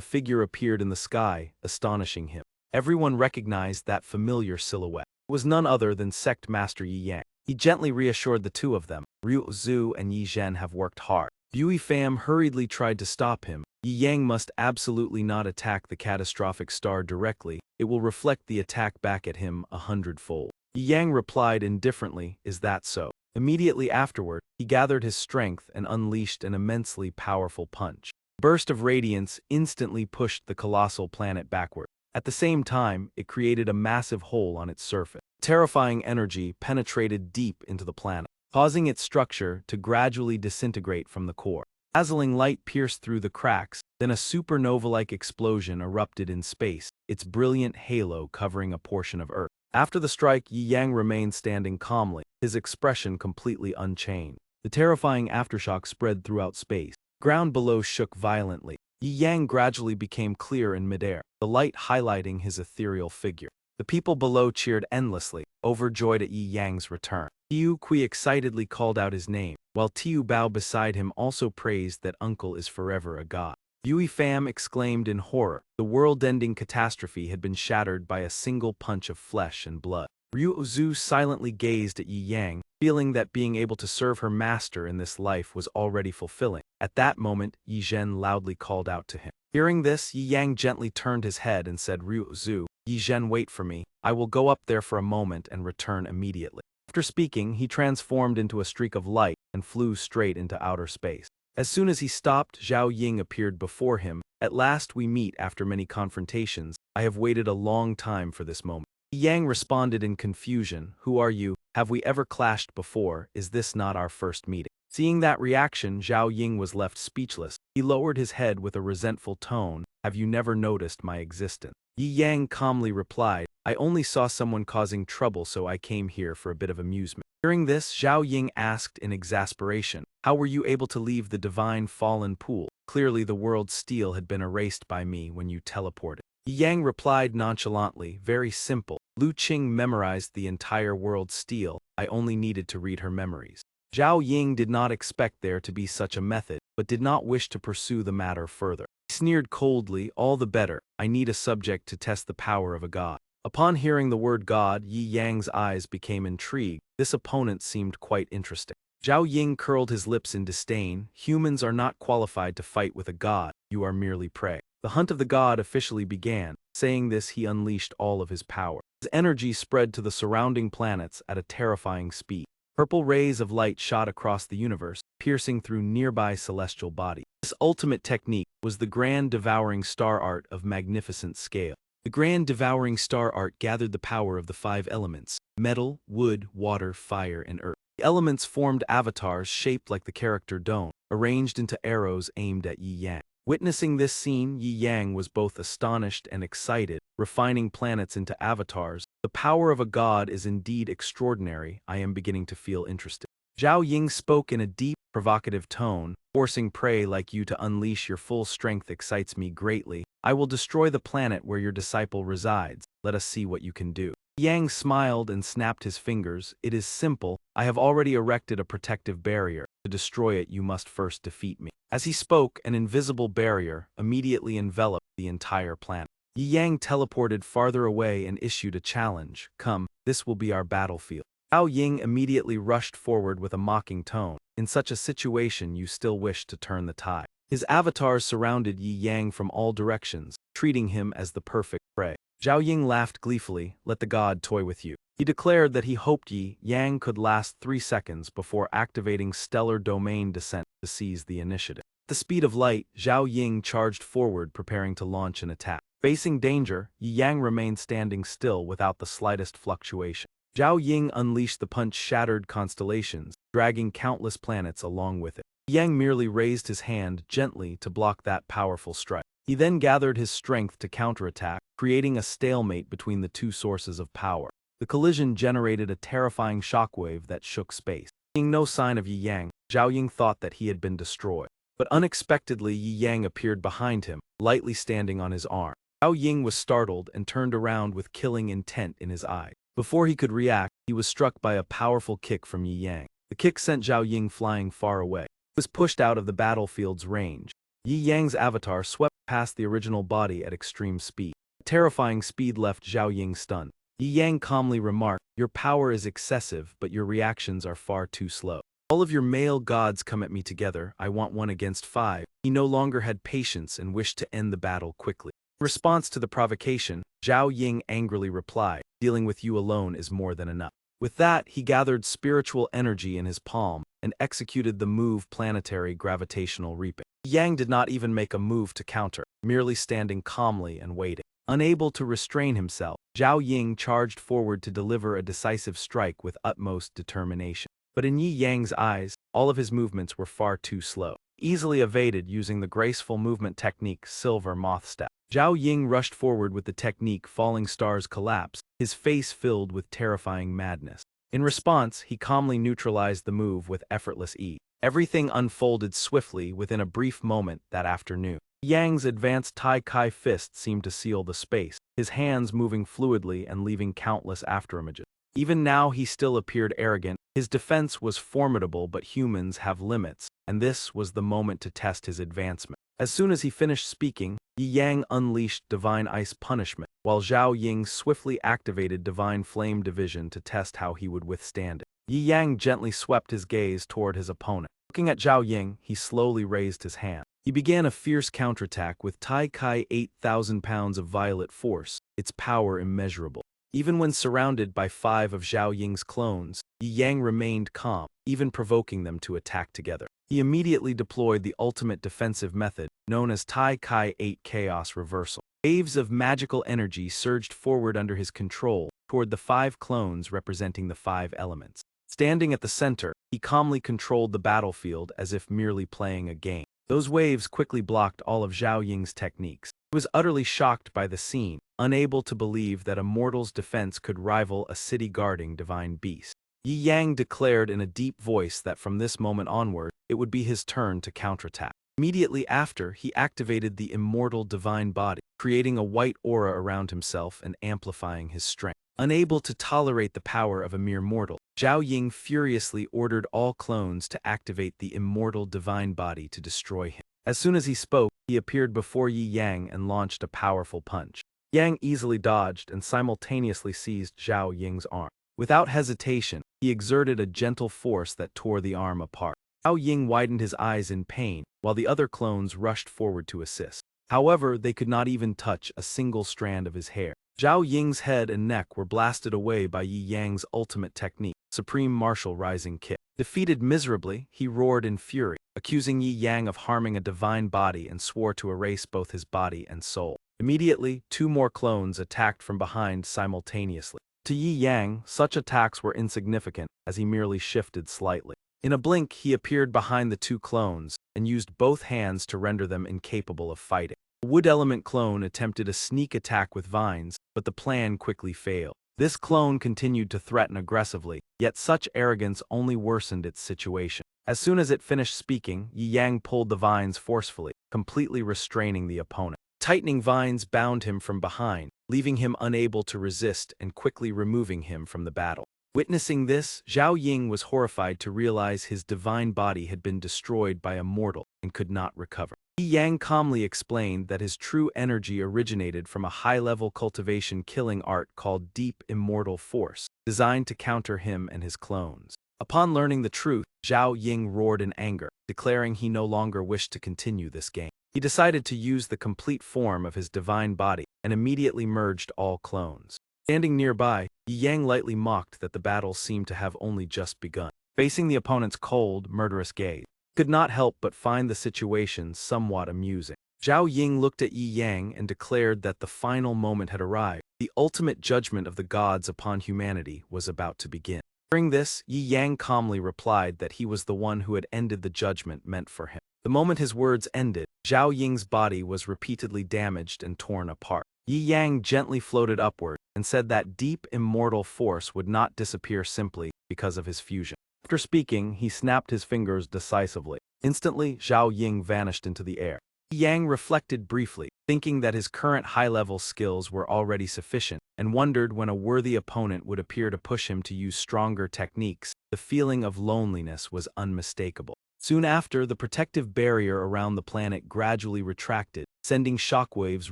figure appeared in the sky, astonishing him. Everyone recognized that familiar silhouette. It was none other than Sect Master Yi Yang. He gently reassured the two of them. Ryu Zhu and Yi Zhen have worked hard. Yui Pham hurriedly tried to stop him. Yi Yang must absolutely not attack the catastrophic star directly. It will reflect the attack back at him 100-fold. Yi Yang replied indifferently, "Is that so?" Immediately afterward, he gathered his strength and unleashed an immensely powerful punch. A burst of radiance instantly pushed the colossal planet backward. At the same time, it created a massive hole on its surface. Terrifying energy penetrated deep into the planet, causing its structure to gradually disintegrate from the core. Dazzling light pierced through the cracks, then a supernova-like explosion erupted in space, its brilliant halo covering a portion of Earth. After the strike, Yi Yang remained standing calmly, his expression completely unchanged. The terrifying aftershock spread throughout space. The ground below shook violently. Yi Yang gradually became clear in midair, the light highlighting his ethereal figure. The people below cheered endlessly, overjoyed at Yi Yang's return. Tiu Kui excitedly called out his name, while Tiu Bao beside him also praised that uncle is forever a god. Yui Pham exclaimed in horror. The world-ending catastrophe had been shattered by a single punch of flesh and blood. Ryu Zhu silently gazed at Yi Yang, feeling that being able to serve her master in this life was already fulfilling. At that moment, Yi Zhen loudly called out to him. Hearing this, Yi Yang gently turned his head and said, "Ryu Zhu, Yi Zhen, wait for me. I will go up there for a moment and return immediately." After speaking, he transformed into a streak of light and flew straight into outer space. As soon as he stopped, Zhao Ying appeared before him. "At last we meet after many confrontations. I have waited a long time for this moment." Yang responded in confusion, "Who are you? Have we ever clashed before? Is this not our first meeting?" Seeing that reaction, Zhao Ying was left speechless. He lowered his head with a resentful tone. "Have you never noticed my existence?" Yi Yang calmly replied, "I only saw someone causing trouble, so I came here for a bit of amusement." Hearing this, Zhao Ying asked in exasperation, "How were you able to leave the divine fallen pool? Clearly the world's steel had been erased by me when you teleported." Yi Yang replied nonchalantly, "Very simple. Lu Qing memorized the entire world's steel. I only needed to read her memories." Zhao Ying did not expect there to be such a method, but did not wish to pursue the matter further. He sneered coldly, "All the better. I need a subject to test the power of a god." Upon hearing the word god, Yi Yang's eyes became intrigued. This opponent seemed quite interesting. Zhao Ying curled his lips in disdain. "Humans are not qualified to fight with a god. You are merely prey." The hunt of the god officially began. Saying this, he unleashed all of his power. His energy spread to the surrounding planets at a terrifying speed. Purple rays of light shot across the universe, piercing through nearby celestial bodies. This ultimate technique was the grand devouring star art of magnificent scale. The grand devouring star art gathered the power of the 5 elements: metal, wood, water, fire, and earth. The elements formed avatars shaped like the character Don, arranged into arrows aimed at Yi Yang. Witnessing this scene, Yi Yang was both astonished and excited. Refining planets into avatars, the power of a god is indeed extraordinary. I am beginning to feel interested. Zhao Ying spoke in a deep, provocative tone. "Forcing prey like you to unleash your full strength excites me greatly. I will destroy the planet where your disciple resides. Let us see what you can do." Yang smiled and snapped his fingers. "It is simple. I have already erected a protective barrier. To destroy it, you must first defeat me." As he spoke, an invisible barrier immediately enveloped the entire planet. Yi Yang teleported farther away and issued a challenge. "Come, this will be our battlefield." Zhao Ying immediately rushed forward with a mocking tone. in such a situation you still wish to turn the tide. His avatars surrounded Yi Yang from all directions, treating him as the perfect prey. Zhao Ying laughed gleefully, let the god toy with you. He declared that he hoped Yi Yang could last 3 seconds before activating stellar domain descent to seize the initiative. At the speed of light, Zhao Ying charged forward preparing to launch an attack. Facing danger, Yi Yang remained standing still without the slightest fluctuation. Zhao Ying unleashed the punch shattered constellations, dragging countless planets along with it. Yi Yang merely raised his hand gently to block that powerful strike. He then gathered his strength to counterattack, creating a stalemate between the two sources of power. The collision generated a terrifying shockwave that shook space. Seeing no sign of Yi Yang, Zhao Ying thought that he had been destroyed. But unexpectedly Yi Yang appeared behind him, lightly standing on his arm. Zhao Ying was startled and turned around with killing intent in his eye. Before he could react, he was struck by a powerful kick from Yi Yang. The kick sent Zhao Ying flying far away. He was pushed out of the battlefield's range. Yi Yang's avatar swept past the original body at extreme speed. A terrifying speed left Zhao Ying stunned. Yi Yang calmly remarked, your power is excessive, but your reactions are far too slow. All of your male gods come at me together, I want 1 against 5. He no longer had patience and wished to end the battle quickly. In response to the provocation, Zhao Ying angrily replied, dealing with you alone is more than enough. With that, he gathered spiritual energy in his palm and executed the move planetary gravitational reaping. Yang did not even make a move to counter, merely standing calmly and waiting. Unable to restrain himself, Zhao Ying charged forward to deliver a decisive strike with utmost determination. But in Yi Yang's eyes, all of his movements were far too slow. Easily evaded using the graceful movement technique Silver Moth Step. Zhao Ying rushed forward with the technique Falling Stars Collapse, his face filled with terrifying madness. In response, he calmly neutralized the move with effortless ease. Everything unfolded swiftly within a brief moment that afternoon. Yang's advanced Tai Kai fist seemed to seal the space, his hands moving fluidly and leaving countless afterimages. Even now he still appeared arrogant. His defense was formidable, but humans have limits, and this was the moment to test his advancement. As soon as he finished speaking, Yi Yang unleashed Divine Ice Punishment, while Zhao Ying swiftly activated Divine Flame Division to test how he would withstand it. Yi Yang gently swept his gaze toward his opponent. Looking at Zhao Ying, he slowly raised his hand. He began a fierce counterattack with Tai Kai 8,000 pounds of violet force, its power immeasurable. Even when surrounded by 5 of Zhao Ying's clones, Yi Yang remained calm, even provoking them to attack together. He immediately deployed the ultimate defensive method, known as Tai Kai 8 Chaos Reversal. Waves of magical energy surged forward under his control, toward the 5 clones representing the 5 elements. Standing at the center, he calmly controlled the battlefield as if merely playing a game. Those waves quickly blocked all of Zhao Ying's techniques. He was utterly shocked by the scene, unable to believe that a mortal's defense could rival a city-guarding divine beast. Yi Yang declared in a deep voice that from this moment onward, it would be his turn to counterattack. Immediately after, he activated the immortal divine body, creating a white aura around himself and amplifying his strength. Unable to tolerate the power of a mere mortal, Zhao Ying furiously ordered all clones to activate the immortal divine body to destroy him. As soon as he spoke, he appeared before Yi Yang and launched a powerful punch. Yang easily dodged and simultaneously seized Zhao Ying's arm. Without hesitation, he exerted a gentle force that tore the arm apart. Zhao Ying widened his eyes in pain, while the other clones rushed forward to assist. However, they could not even touch a single strand of his hair. Zhao Ying's head and neck were blasted away by Yi Yang's ultimate technique, Supreme Martial Rising Kick. Defeated miserably, he roared in fury, accusing Yi Yang of harming a divine body and swore to erase both his body and soul. Immediately, 2 more clones attacked from behind simultaneously. To Yi Yang, such attacks were insignificant, as he merely shifted slightly. In a blink, he appeared behind the 2 clones, and used both hands to render them incapable of fighting. A wood element clone attempted a sneak attack with vines, but the plan quickly failed. This clone continued to threaten aggressively, yet such arrogance only worsened its situation. As soon as it finished speaking, Yi Yang pulled the vines forcefully, completely restraining the opponent. Tightening vines bound him from behind, leaving him unable to resist and quickly removing him from the battle. Witnessing this, Zhao Ying was horrified to realize his divine body had been destroyed by a mortal and could not recover. Yi Yang calmly explained that his true energy originated from a high-level cultivation killing art called Deep Immortal Force, designed to counter him and his clones. Upon learning the truth, Zhao Ying roared in anger, declaring he no longer wished to continue this game. He decided to use the complete form of his divine body and immediately merged all clones. Standing nearby, Yi Yang lightly mocked that the battle seemed to have only just begun. Facing the opponent's cold, murderous gaze, he could not help but find the situation somewhat amusing. Zhao Ying looked at Yi Yang and declared that the final moment had arrived. The ultimate judgment of the gods upon humanity was about to begin. Hearing this, Yi Yang calmly replied that he was the one who had ended the judgment meant for him. The moment his words ended, Zhao Ying's body was repeatedly damaged and torn apart. Yi Yang gently floated upward and said that deep immortal force would not disappear simply because of his fusion. After speaking, he snapped his fingers decisively. Instantly, Zhao Ying vanished into the air. Yi Yang reflected briefly, thinking that his current high-level skills were already sufficient, and wondered when a worthy opponent would appear to push him to use stronger techniques. The feeling of loneliness was unmistakable. Soon after, the protective barrier around the planet gradually retracted, sending shockwaves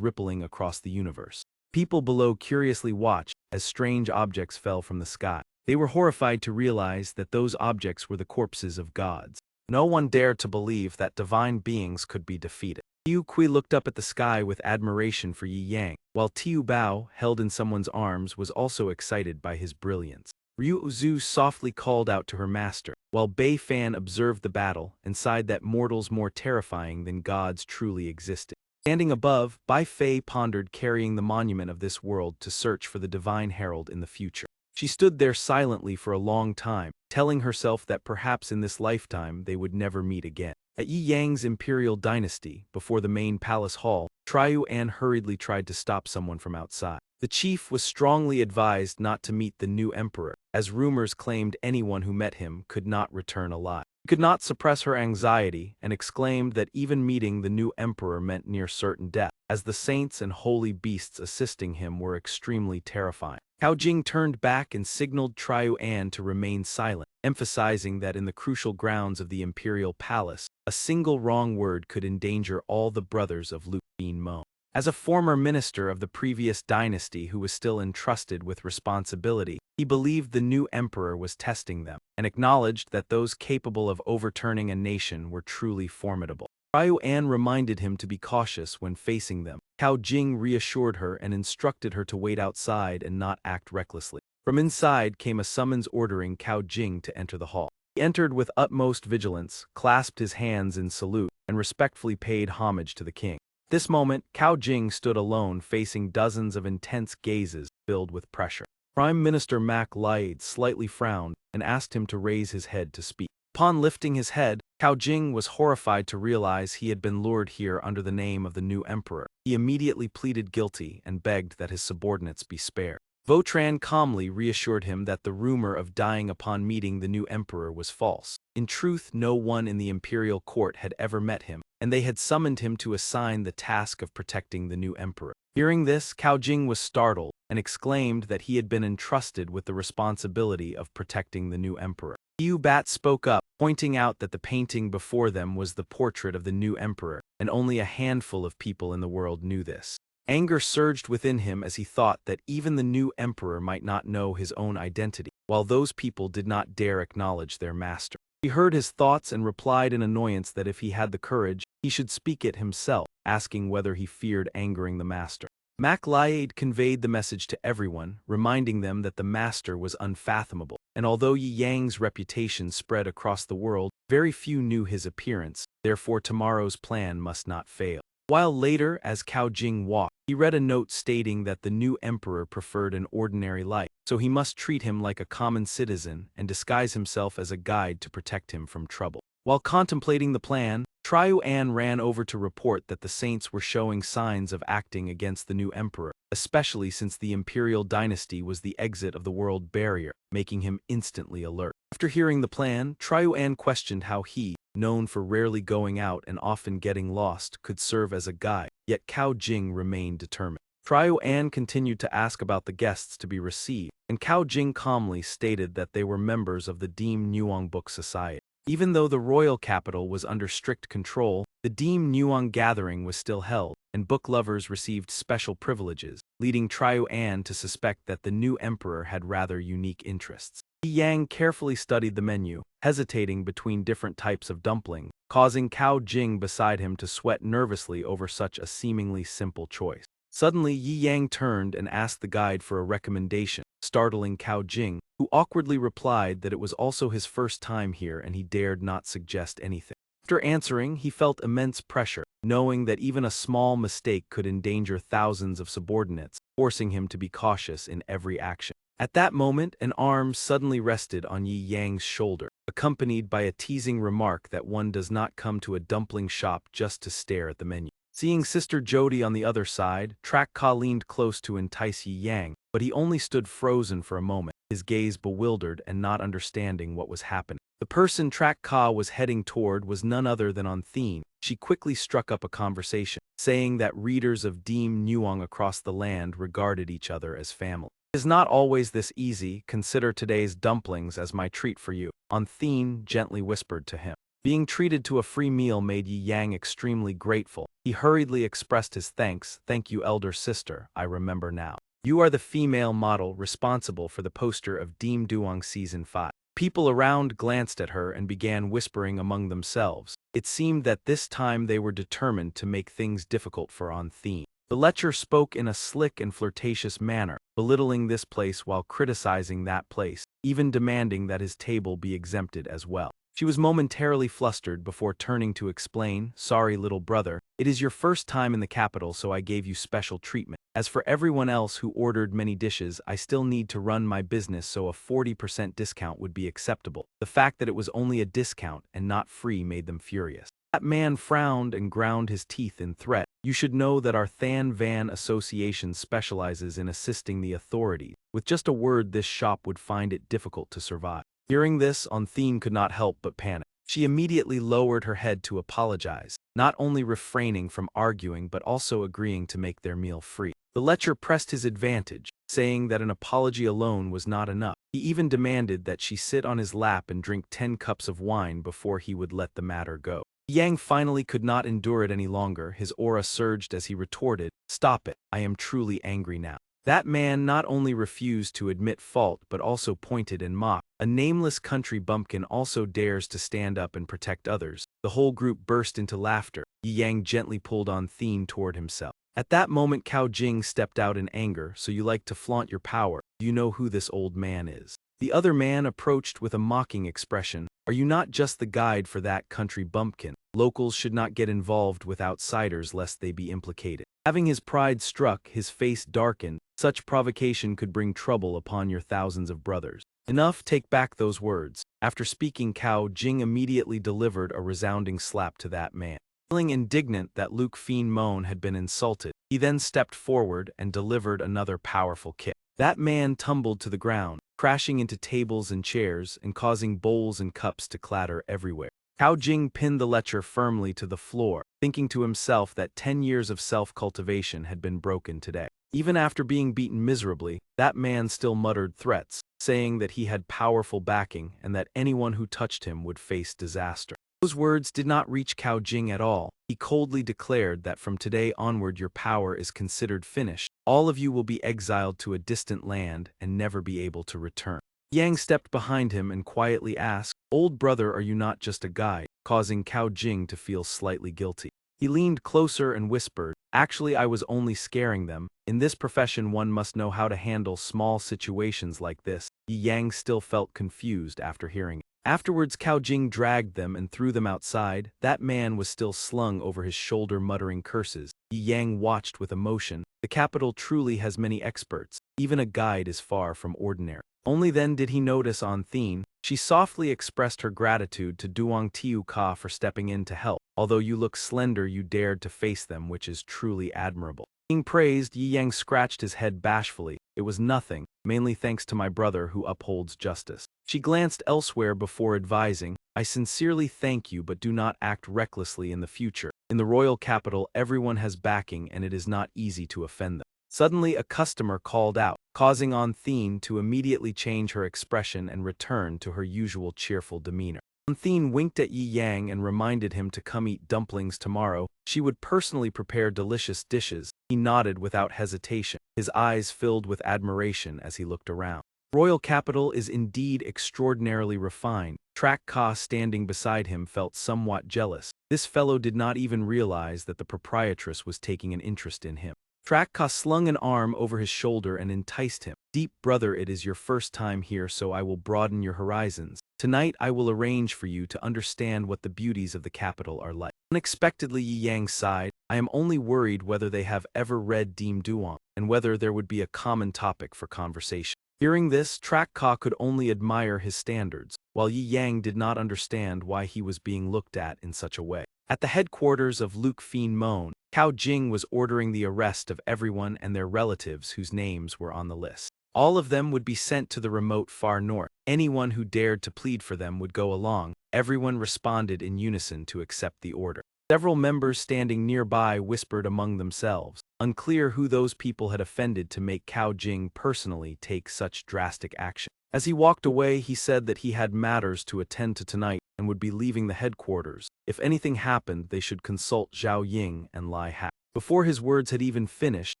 rippling across the universe. People below curiously watched as strange objects fell from the sky. They were horrified to realize that those objects were the corpses of gods. No one dared to believe that divine beings could be defeated. Liu Kui looked up at the sky with admiration for Yi Yang, while Tiu Bao, held in someone's arms, was also excited by his brilliance. Ryu Zhu softly called out to her master, while Bei Fan observed the battle and sighed that mortals more terrifying than gods truly existed. Standing above, Bai Fei pondered carrying the monument of this world to search for the divine herald in the future. She stood there silently for a long time, telling herself that perhaps in this lifetime they would never meet again. At Yi Yang's imperial dynasty, before the main palace hall, Triu An hurriedly tried to stop someone from outside. The chief was strongly advised not to meet the new emperor, as rumors claimed anyone who met him could not return alive. She could not suppress her anxiety and exclaimed that even meeting the new emperor meant near certain death, as the saints and holy beasts assisting him were extremely terrifying. Cao Jing turned back and signaled Triu An to remain silent, emphasizing that in the crucial grounds of the imperial palace, a single wrong word could endanger all the brothers of Lu Bin Mo. As a former minister of the previous dynasty who was still entrusted with responsibility, he believed the new emperor was testing them, and acknowledged that those capable of overturning a nation were truly formidable. Triu An reminded him to be cautious when facing them. Cao Jing reassured her and instructed her to wait outside and not act recklessly. From inside came a summons ordering Cao Jing to enter the hall. He entered with utmost vigilance, clasped his hands in salute, and respectfully paid homage to the king. At this moment, Cao Jing stood alone facing dozens of intense gazes filled with pressure. Prime Minister Mak Lied slightly frowned and asked him to raise his head to speak. Upon lifting his head, Cao Jing was horrified to realize he had been lured here under the name of the new emperor. He immediately pleaded guilty and begged that his subordinates be spared. Votran calmly reassured him that the rumor of dying upon meeting the new emperor was false. In truth, no one in the imperial court had ever met him, and they had summoned him to assign the task of protecting the new emperor. Hearing this, Cao Jing was startled and exclaimed that he had been entrusted with the responsibility of protecting the new emperor. Liu Bat spoke up, pointing out that the painting before them was the portrait of the new emperor, and only a handful of people in the world knew this. Anger surged within him as he thought that even the new emperor might not know his own identity, while those people did not dare acknowledge their master. He heard his thoughts and replied in annoyance that if he had the courage, he should speak it himself, asking whether he feared angering the master. Mak Lied conveyed the message to everyone, reminding them that the master was unfathomable, and although Yi Yang's reputation spread across the world, very few knew his appearance, therefore tomorrow's plan must not fail. While later, as Cao Jing walked, he read a note stating that the new emperor preferred an ordinary life, so he must treat him like a common citizen and disguise himself as a guide to protect him from trouble. While contemplating the plan, Triu An ran over to report that the saints were showing signs of acting against the new emperor, especially since the imperial dynasty was the exit of the world barrier, making him instantly alert. After hearing the plan, Triu An questioned how he, known for rarely going out and often getting lost, could serve as a guide, yet Cao Jing remained determined. Triu An continued to ask about the guests to be received, and Cao Jing calmly stated that they were members of the Deem Nuang Book Society. Even though the royal capital was under strict control, the Deem Nuang gathering was still held, and book lovers received special privileges, leading Triu An to suspect that the new emperor had rather unique interests. Yi Yang carefully studied the menu, hesitating between different types of dumpling, causing Cao Jing beside him to sweat nervously over such a seemingly simple choice. Suddenly, Yi Yang turned and asked the guide for a recommendation, startling Cao Jing, who awkwardly replied that it was also his first time here and he dared not suggest anything. After answering, he felt immense pressure, knowing that even a small mistake could endanger thousands of subordinates, forcing him to be cautious in every action. At that moment, an arm suddenly rested on Yi Yang's shoulder, accompanied by a teasing remark that one does not come to a dumpling shop just to stare at the menu. Seeing Sister Jody on the other side, Track Ka leaned close to entice Yi Yang, but he only stood frozen for a moment, his gaze bewildered and not understanding what was happening. The person Track Ka was heading toward was none other than Anthine. She quickly struck up a conversation, saying that readers of Deem Nuong across the land regarded each other as family. It is not always this easy. Consider today's dumplings as my treat for you, Anthine gently whispered to him. Being treated to a free meal made Yi Yang extremely grateful. He hurriedly expressed his thanks. Thank you, elder sister, I remember now. You are the female model responsible for the poster of Deem Duong Season 5. People around glanced at her and began whispering among themselves. It seemed that this time they were determined to make things difficult for Anthine. The lecher spoke in a slick and flirtatious manner, belittling this place while criticizing that place, even demanding that his table be exempted as well. She was momentarily flustered before turning to explain, sorry little brother, it is your first time in the capital so I gave you special treatment. As for everyone else who ordered many dishes, I still need to run my business so a 40% discount would be acceptable. The fact that it was only a discount and not free made them furious. That man frowned and ground his teeth in threat. You should know that our Than Van Association specializes in assisting the authorities. With just a word this shop would find it difficult to survive. Hearing this, Anthine could not help but panic. She immediately lowered her head to apologize, not only refraining from arguing but also agreeing to make their meal free. The lecher pressed his advantage, saying that an apology alone was not enough. He even demanded that she sit on his lap and drink 10 cups of wine before he would let the matter go. Yang finally could not endure it any longer. His aura surged as he retorted, "Stop it, I am truly angry now." That man not only refused to admit fault but also pointed and mocked. A nameless country bumpkin also dares to stand up and protect others. The whole group burst into laughter. Yi Yang gently pulled Anthine toward himself. At that moment Cao Jing stepped out in anger. So you like to flaunt your power? Do you know who this old man is? The other man approached with a mocking expression. Are you not just the guide for that country bumpkin? Locals should not get involved with outsiders lest they be implicated. Having his pride struck, his face darkened. Such provocation could bring trouble upon your thousands of brothers. Enough, take back those words. After speaking, Cao Jing immediately delivered a resounding slap to that man. Feeling indignant that Luke Fiend Moan had been insulted, he then stepped forward and delivered another powerful kick. That man tumbled to the ground, crashing into tables and chairs and causing bowls and cups to clatter everywhere. Cao Jing pinned the lecher firmly to the floor, thinking to himself that 10 years of self-cultivation had been broken today. Even after being beaten miserably, that man still muttered threats, saying that he had powerful backing and that anyone who touched him would face disaster. Those words did not reach Cao Jing at all. He coldly declared that from today onward your power is considered finished. All of you will be exiled to a distant land and never be able to return. Yang stepped behind him and quietly asked, "Old brother, are you not just a guide?" causing Cao Jing to feel slightly guilty. He leaned closer and whispered, "Actually, I was only scaring them. In this profession one must know how to handle small situations like this." Yi Yang still felt confused after hearing it. Afterwards, Cao Jing dragged them and threw them outside. That man was still slung over his shoulder muttering curses. Yi Yang watched with emotion. The capital truly has many experts. Even a guide is far from ordinary. Only then did he notice Anthine. She softly expressed her gratitude to Duong Tiu Ka for stepping in to help. Although you look slender, you dared to face them, which is truly admirable. Being praised, Yi Yang scratched his head bashfully. It was nothing, mainly thanks to my brother who upholds justice. She glanced elsewhere before advising, I sincerely thank you, but do not act recklessly in the future. In the royal capital, everyone has backing and it is not easy to offend them. Suddenly, a customer called out, causing Anthine to immediately change her expression and return to her usual cheerful demeanor. Anthine winked at Yi Yang and reminded him to come eat dumplings tomorrow. She would personally prepare delicious dishes. He nodded without hesitation, his eyes filled with admiration as he looked around. Royal capital is indeed extraordinarily refined. Track Ka standing beside him felt somewhat jealous. This fellow did not even realize that the proprietress was taking an interest in him. Track Ka slung an arm over his shoulder and enticed him. Deep brother, it is your first time here, so I will broaden your horizons. Tonight I will arrange for you to understand what the beauties of the capital are like. Unexpectedly Yi Yang sighed. I am only worried whether they have ever read Dim Duong, and whether there would be a common topic for conversation. Hearing this, Track Ka could only admire his standards, while Yi Yang did not understand why he was being looked at in such a way. At the headquarters of Luke Fiend Moan, Cao Jing was ordering the arrest of everyone and their relatives whose names were on the list. All of them would be sent to the remote far north. Anyone who dared to plead for them would go along. Everyone responded in unison to accept the order. Several members standing nearby whispered among themselves, unclear who those people had offended to make Cao Jing personally take such drastic action. As he walked away, he said that he had matters to attend to tonight and would be leaving the headquarters. If anything happened, they should consult Zhao Ying and Lai Hak. Before his words had even finished,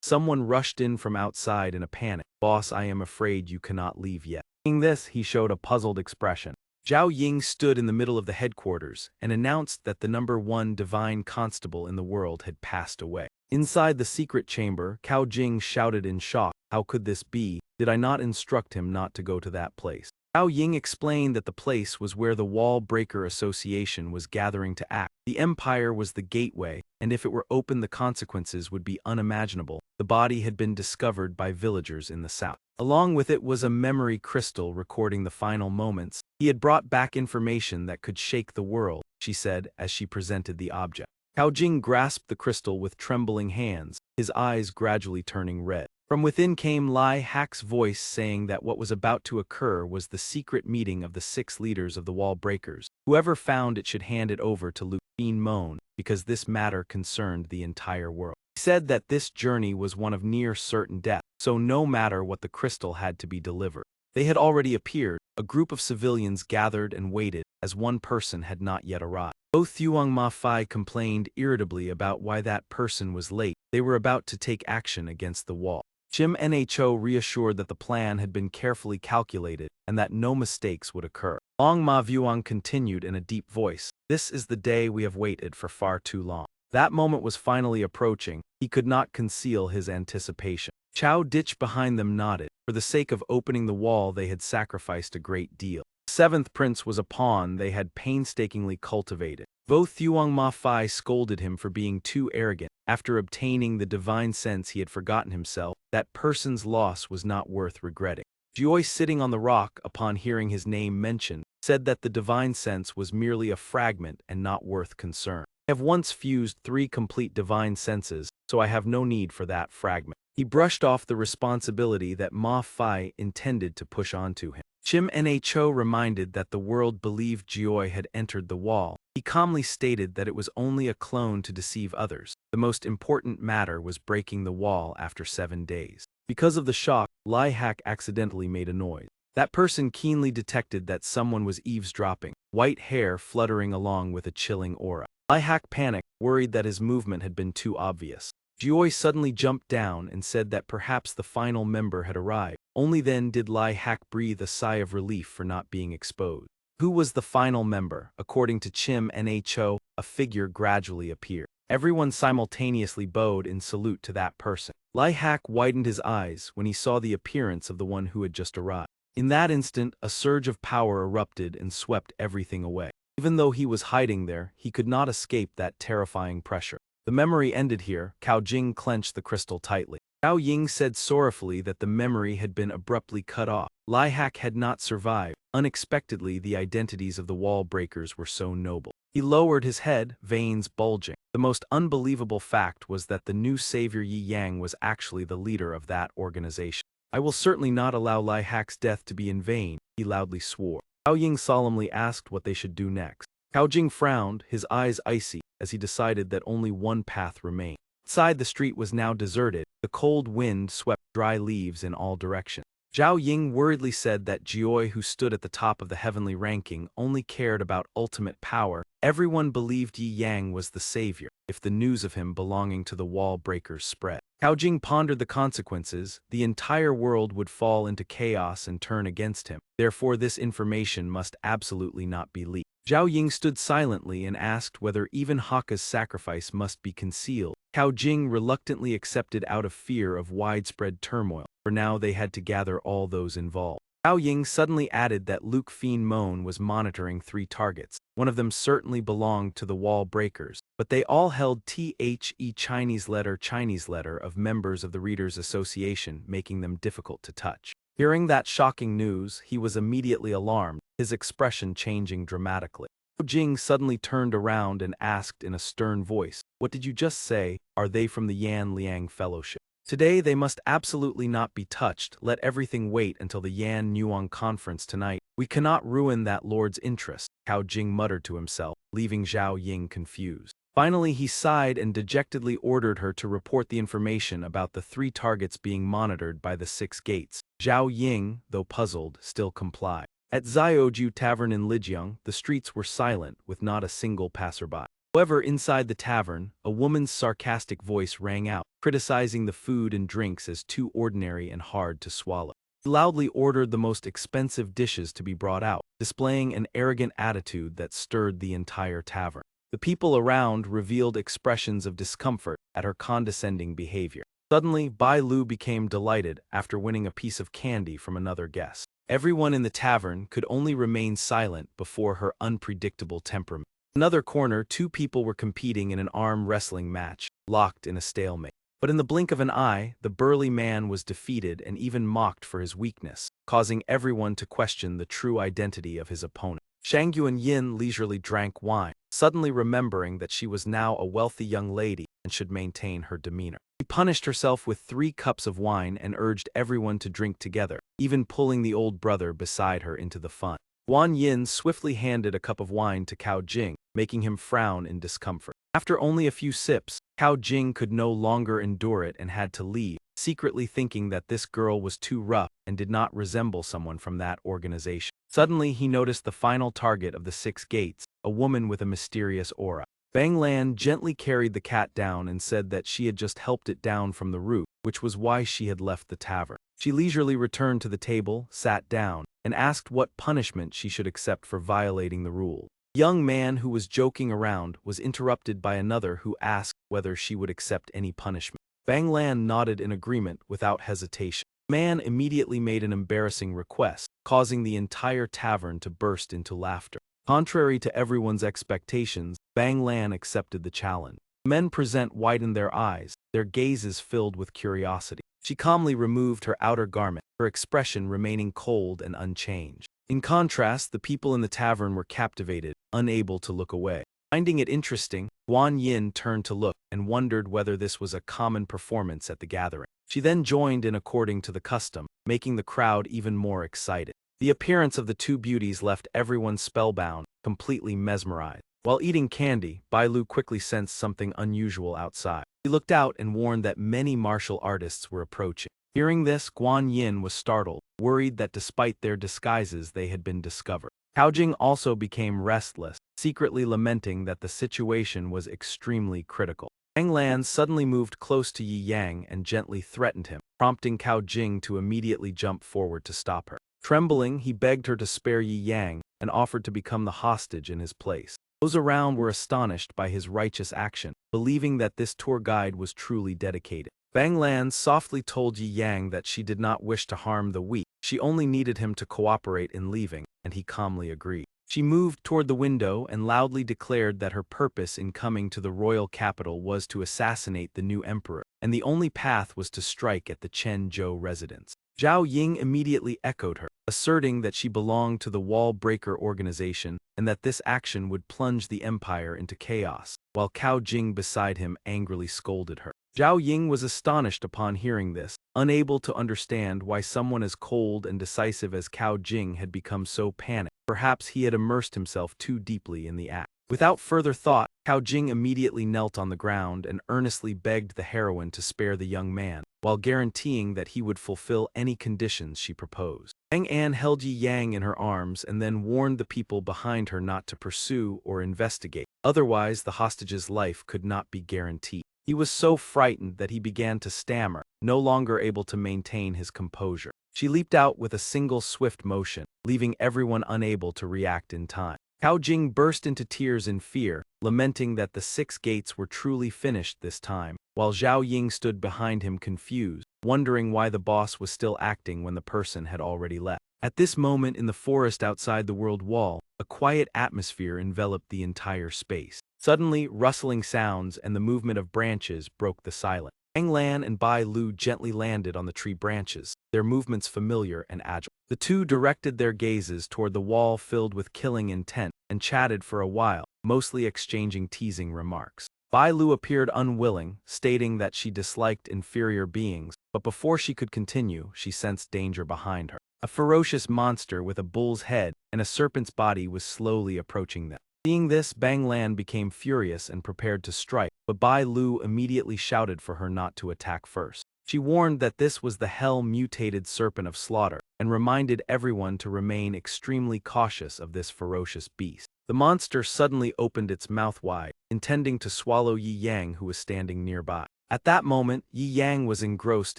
someone rushed in from outside in a panic. Boss, I am afraid you cannot leave yet. Seeing this, he showed a puzzled expression. Zhao Ying stood in the middle of the headquarters and announced that the #1 divine constable in the world had passed away. Inside the secret chamber, Cao Jing shouted in shock, how could this be? Did I not instruct him not to go to that place? Zhao Ying explained that the place was where the Wall Breaker Association was gathering to act. The Empire was the gateway, and if it were open the consequences would be unimaginable. The body had been discovered by villagers in the south. Along with it was a memory crystal recording the final moments. He had brought back information that could shake the world, she said as she presented the object. Cao Jing grasped the crystal with trembling hands, his eyes gradually turning red. From within came Lai Hak's voice saying that what was about to occur was the secret meeting of the 6 leaders of the Wall Breakers. Whoever found it should hand it over to Luke Fiend Moan, because this matter concerned the entire world. He said that this journey was one of near certain death, so no matter what the crystal had to be delivered. They had already appeared. A group of civilians gathered and waited, as one person had not yet arrived. Both Thuong Ma Fai complained irritably about why that person was late. They were about to take action against the wall. Chim Nho reassured that the plan had been carefully calculated and that no mistakes would occur. Long Ma Vuong continued in a deep voice, this is the day we have waited for far too long. That moment was finally approaching. He could not conceal his anticipation. Chao Ditch behind them nodded. For the sake of opening the wall, they had sacrificed a great deal. The 7th prince was a pawn they had painstakingly cultivated. Both Thuong Ma Fai scolded him for being too arrogant. After obtaining the divine sense, he had forgotten himself. That person's loss was not worth regretting. Jioi, sitting on the rock upon hearing his name mentioned, said that the divine sense was merely a fragment and not worth concern. I have once fused 3 complete divine senses, so I have no need for that fragment. He brushed off the responsibility that Ma Fai intended to push onto him. Chim Nho reminded that the world believed Jioi had entered the wall. He calmly stated that it was only a clone to deceive others. The most important matter was breaking the wall after 7 days. Because of the shock, Lai Hak accidentally made a noise. That person keenly detected that someone was eavesdropping, white hair fluttering along with a chilling aura. Lai Hak panicked, worried that his movement had been too obvious. Jioi suddenly jumped down and said that perhaps the final member had arrived. Only then did Lai Hak breathe a sigh of relief for not being exposed. Who was the final member? According to Chim Nho, a figure gradually appeared. Everyone simultaneously bowed in salute to that person. Lai Hak widened his eyes when he saw the appearance of the one who had just arrived. In that instant, a surge of power erupted and swept everything away. Even though he was hiding there, he could not escape that terrifying pressure. The memory ended here. Cao Jing clenched the crystal tightly. Zhao Ying said sorrowfully that the memory had been abruptly cut off. Lai Hak had not survived. Unexpectedly, the identities of the wall breakers were so noble. He lowered his head, veins bulging. The most unbelievable fact was that the new savior Yi Yang was actually the leader of that organization. I will certainly not allow Lai Hak's death to be in vain, he loudly swore. Zhao Ying solemnly asked what they should do next. Cao Jing frowned, his eyes icy, as he decided that only one path remained. Outside, the street was now deserted. The cold wind swept dry leaves in all directions. Zhao Ying worriedly said that Jioi, who stood at the top of the heavenly ranking, only cared about ultimate power. Everyone believed Yi Yang was the savior. if the news of him belonging to the wall breakers spread. Cao Jing pondered the consequences. The entire world would fall into chaos and turn against him. Therefore, this information must absolutely not be leaked. Zhao Ying stood silently and asked whether even Haka's sacrifice must be concealed. Cao Jing reluctantly accepted out of fear of widespread turmoil. For now they had to gather all those involved. Zhao Ying suddenly added that Luke Fiend Moan was monitoring 3 targets. One of them certainly belonged to the wall breakers, but they all held THE Chinese letter of members of the Readers Association, making them difficult to touch. Hearing that shocking news, he was immediately alarmed, his expression changing dramatically. Zhao Jing suddenly turned around and asked in a stern voice, "What did you just say? Are they from the Yan Liang Fellowship? Today they must absolutely not be touched. Let everything wait until the Yan Nuang conference tonight. We cannot ruin that lord's interest," Cao Jing muttered to himself, leaving Zhao Ying confused. Finally he sighed and dejectedly ordered her to report the information about the 3 targets being monitored by the 6 gates. Zhao Ying, though puzzled, still complied. At Zioju Tavern in Lijiang, the streets were silent, with not a single passerby. However, inside the tavern, a woman's sarcastic voice rang out, criticizing the food and drinks as too ordinary and hard to swallow. He loudly ordered the most expensive dishes to be brought out, displaying an arrogant attitude that stirred the entire tavern. The people around revealed expressions of discomfort at her condescending behavior. Suddenly, Bai Lu became delighted after winning a piece of candy from another guest. Everyone in the tavern could only remain silent before her unpredictable temperament. In another corner, 2 people were competing in an arm wrestling match, locked in a stalemate. But in the blink of an eye, the burly man was defeated and even mocked for his weakness, causing everyone to question the true identity of his opponent. Shangyuan Yin leisurely drank wine, suddenly remembering that she was now a wealthy young lady and should maintain her demeanor. She punished herself with 3 cups of wine and urged everyone to drink together, even pulling the old brother beside her into the fun. Guan Yin swiftly handed a cup of wine to Cao Jing, making him frown in discomfort. After only a few sips, Cao Jing could no longer endure it and had to leave, secretly thinking that this girl was too rough and did not resemble someone from that organization. Suddenly he noticed the final target of the 6 gates, a woman with a mysterious aura. Bang Lan gently carried the cat down and said that she had just helped it down from the roof, which was why she had left the tavern. She leisurely returned to the table, sat down, and asked what punishment she should accept for violating the rule. The young man who was joking around was interrupted by another who asked whether she would accept any punishment. Bang Lan nodded in agreement without hesitation. The man immediately made an embarrassing request, causing the entire tavern to burst into laughter. Contrary to everyone's expectations, Bang Lan accepted the challenge. The men present widened their eyes, their gazes filled with curiosity. She calmly removed her outer garment, her expression remaining cold and unchanged. In contrast, the people in the tavern were captivated, unable to look away. Finding it interesting, Guan Yin turned to look and wondered whether this was a common performance at the gathering. She then joined in according to the custom, making the crowd even more excited. The appearance of the 2 beauties left everyone spellbound, completely mesmerized. While eating candy, Bai Lu quickly sensed something unusual outside. He looked out and warned that many martial artists were approaching. Hearing this, Guan Yin was startled, worried that despite their disguises they had been discovered. Cao Jing also became restless, secretly lamenting that the situation was extremely critical. Bang Lan suddenly moved close to Yi Yang and gently threatened him, prompting Cao Jing to immediately jump forward to stop her. Trembling, he begged her to spare Yi Yang and offered to become the hostage in his place. Those around were astonished by his righteous action, believing that this tour guide was truly dedicated. Bang Lan softly told Yi Yang that she did not wish to harm the weak, she only needed him to cooperate in leaving, and he calmly agreed. She moved toward the window and loudly declared that her purpose in coming to the royal capital was to assassinate the new emperor, and the only path was to strike at the Chenzhou residence. Zhao Ying immediately echoed her, asserting that she belonged to the Wall Breaker organization and that this action would plunge the empire into chaos, while Cao Jing beside him angrily scolded her. Zhao Ying was astonished upon hearing this, unable to understand why someone as cold and decisive as Cao Jing had become so panicked. Perhaps he had immersed himself too deeply in the act. Without further thought, Cao Jing immediately knelt on the ground and earnestly begged the heroine to spare the young man, while guaranteeing that he would fulfill any conditions she proposed. Bang An held Yi Yang in her arms and then warned the people behind her not to pursue or investigate. Otherwise, the hostage's life could not be guaranteed. He was so frightened that he began to stammer, no longer able to maintain his composure. She leaped out with a single swift motion, leaving everyone unable to react in time. Cao Jing burst into tears in fear, lamenting that the 6 gates were truly finished this time, while Zhao Ying stood behind him confused, wondering why the boss was still acting when the person had already left. At this moment in the forest outside the world wall, a quiet atmosphere enveloped the entire space. Suddenly, rustling sounds and the movement of branches broke the silence. Bang Lan and Bai Lu gently landed on the tree branches, their movements familiar and agile. The two directed their gazes toward the wall filled with killing intent and chatted for a while, mostly exchanging teasing remarks. Bai Lu appeared unwilling, stating that she disliked inferior beings, but before she could continue, she sensed danger behind her. A ferocious monster with a bull's head and a serpent's body was slowly approaching them. Seeing this, Bang Lan became furious and prepared to strike, but Bai Lu immediately shouted for her not to attack first. She warned that this was the hell-mutated serpent of slaughter, and reminded everyone to remain extremely cautious of this ferocious beast. The monster suddenly opened its mouth wide, intending to swallow Yi Yang, who was standing nearby. At that moment, Yi Yang was engrossed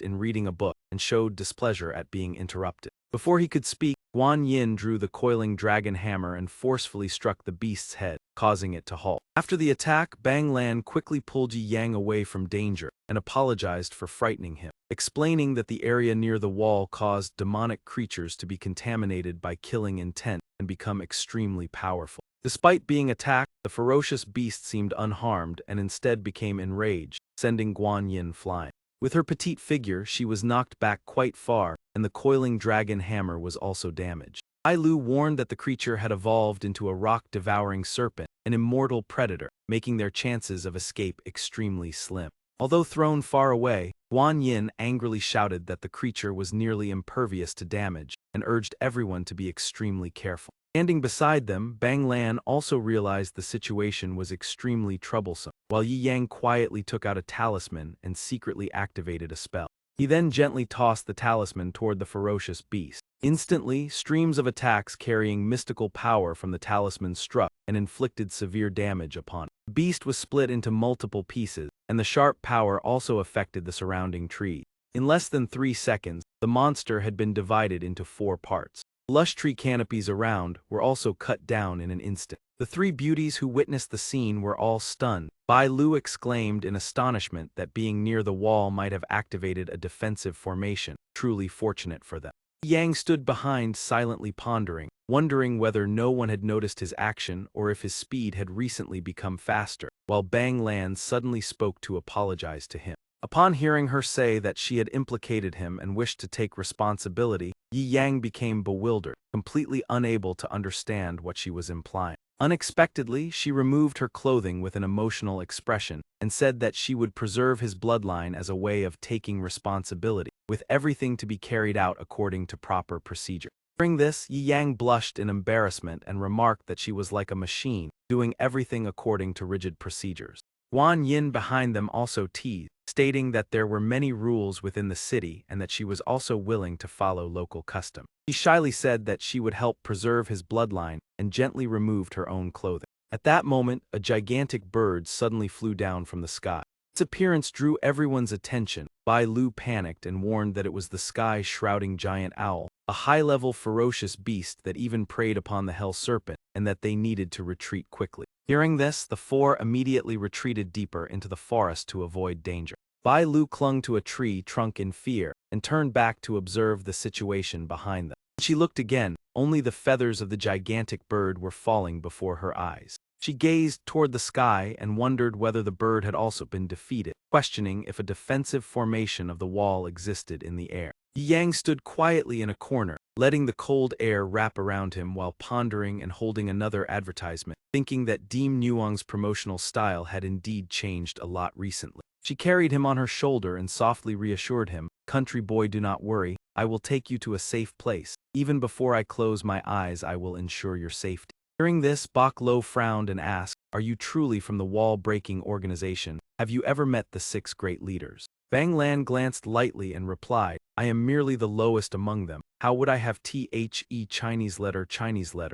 in reading a book and showed displeasure at being interrupted. Before he could speak, Guan Yin drew the coiling dragon hammer and forcefully struck the beast's head, causing it to halt. After the attack, Bang Lan quickly pulled Yi Yang away from danger and apologized for frightening him, explaining that the area near the wall caused demonic creatures to be contaminated by killing intent and become extremely powerful. Despite being attacked, the ferocious beast seemed unharmed and instead became enraged, sending Guan Yin flying. With her petite figure, she was knocked back quite far, and the coiling dragon hammer was also damaged. Bai Lu warned that the creature had evolved into a rock-devouring serpent, an immortal predator, making their chances of escape extremely slim. Although thrown far away, Guan Yin angrily shouted that the creature was nearly impervious to damage, and urged everyone to be extremely careful. Standing beside them, Bang Lan also realized the situation was extremely troublesome, while Yi Yang quietly took out a talisman and secretly activated a spell. He then gently tossed the talisman toward the ferocious beast. Instantly, streams of attacks carrying mystical power from the talisman struck and inflicted severe damage upon it. The beast was split into multiple pieces, and the sharp power also affected the surrounding trees. In less than 3 seconds, the monster had been divided into 4 parts. Lush tree canopies around were also cut down in an instant. The 3 beauties who witnessed the scene were all stunned. Bai Lu exclaimed in astonishment that being near the wall might have activated a defensive formation, truly fortunate for them. Yang stood behind silently pondering, wondering whether no one had noticed his action or if his speed had recently become faster, while Bang Lan suddenly spoke to apologize to him. Upon hearing her say that she had implicated him and wished to take responsibility, Yi Yang became bewildered, completely unable to understand what she was implying. Unexpectedly, she removed her clothing with an emotional expression and said that she would preserve his bloodline as a way of taking responsibility, with everything to be carried out according to proper procedure. During this, Yi Yang blushed in embarrassment and remarked that she was like a machine, doing everything according to rigid procedures. Guan Yin behind them also teased, stating that there were many rules within the city and that she was also willing to follow local custom. She shyly said that she would help preserve his bloodline and gently removed her own clothing. At that moment, a gigantic bird suddenly flew down from the sky. Its appearance drew everyone's attention. Bai Lu panicked and warned that it was the sky-shrouding giant owl, a high-level ferocious beast that even preyed upon the hell serpent, and that they needed to retreat quickly. Hearing this, the 4 immediately retreated deeper into the forest to avoid danger. Bai Lu clung to a tree trunk in fear and turned back to observe the situation behind them. When she looked again, only the feathers of the gigantic bird were falling before her eyes. She gazed toward the sky and wondered whether the bird had also been defeated, questioning if a defensive formation of the wall existed in the air. Yi Yang stood quietly in a corner, letting the cold air wrap around him while pondering and holding another advertisement, thinking that Deem Nuong's promotional style had indeed changed a lot recently. She carried him on her shoulder and softly reassured him, "Country boy, do not worry, I will take you to a safe place. Even before I close my eyes, I will ensure your safety." Hearing this, Bok Lo frowned and asked, "Are you truly from the wall-breaking organization? Have you ever met the 6 great leaders?" Bang Lan glanced lightly and replied, "I am merely the lowest among them. How would I have Chinese letter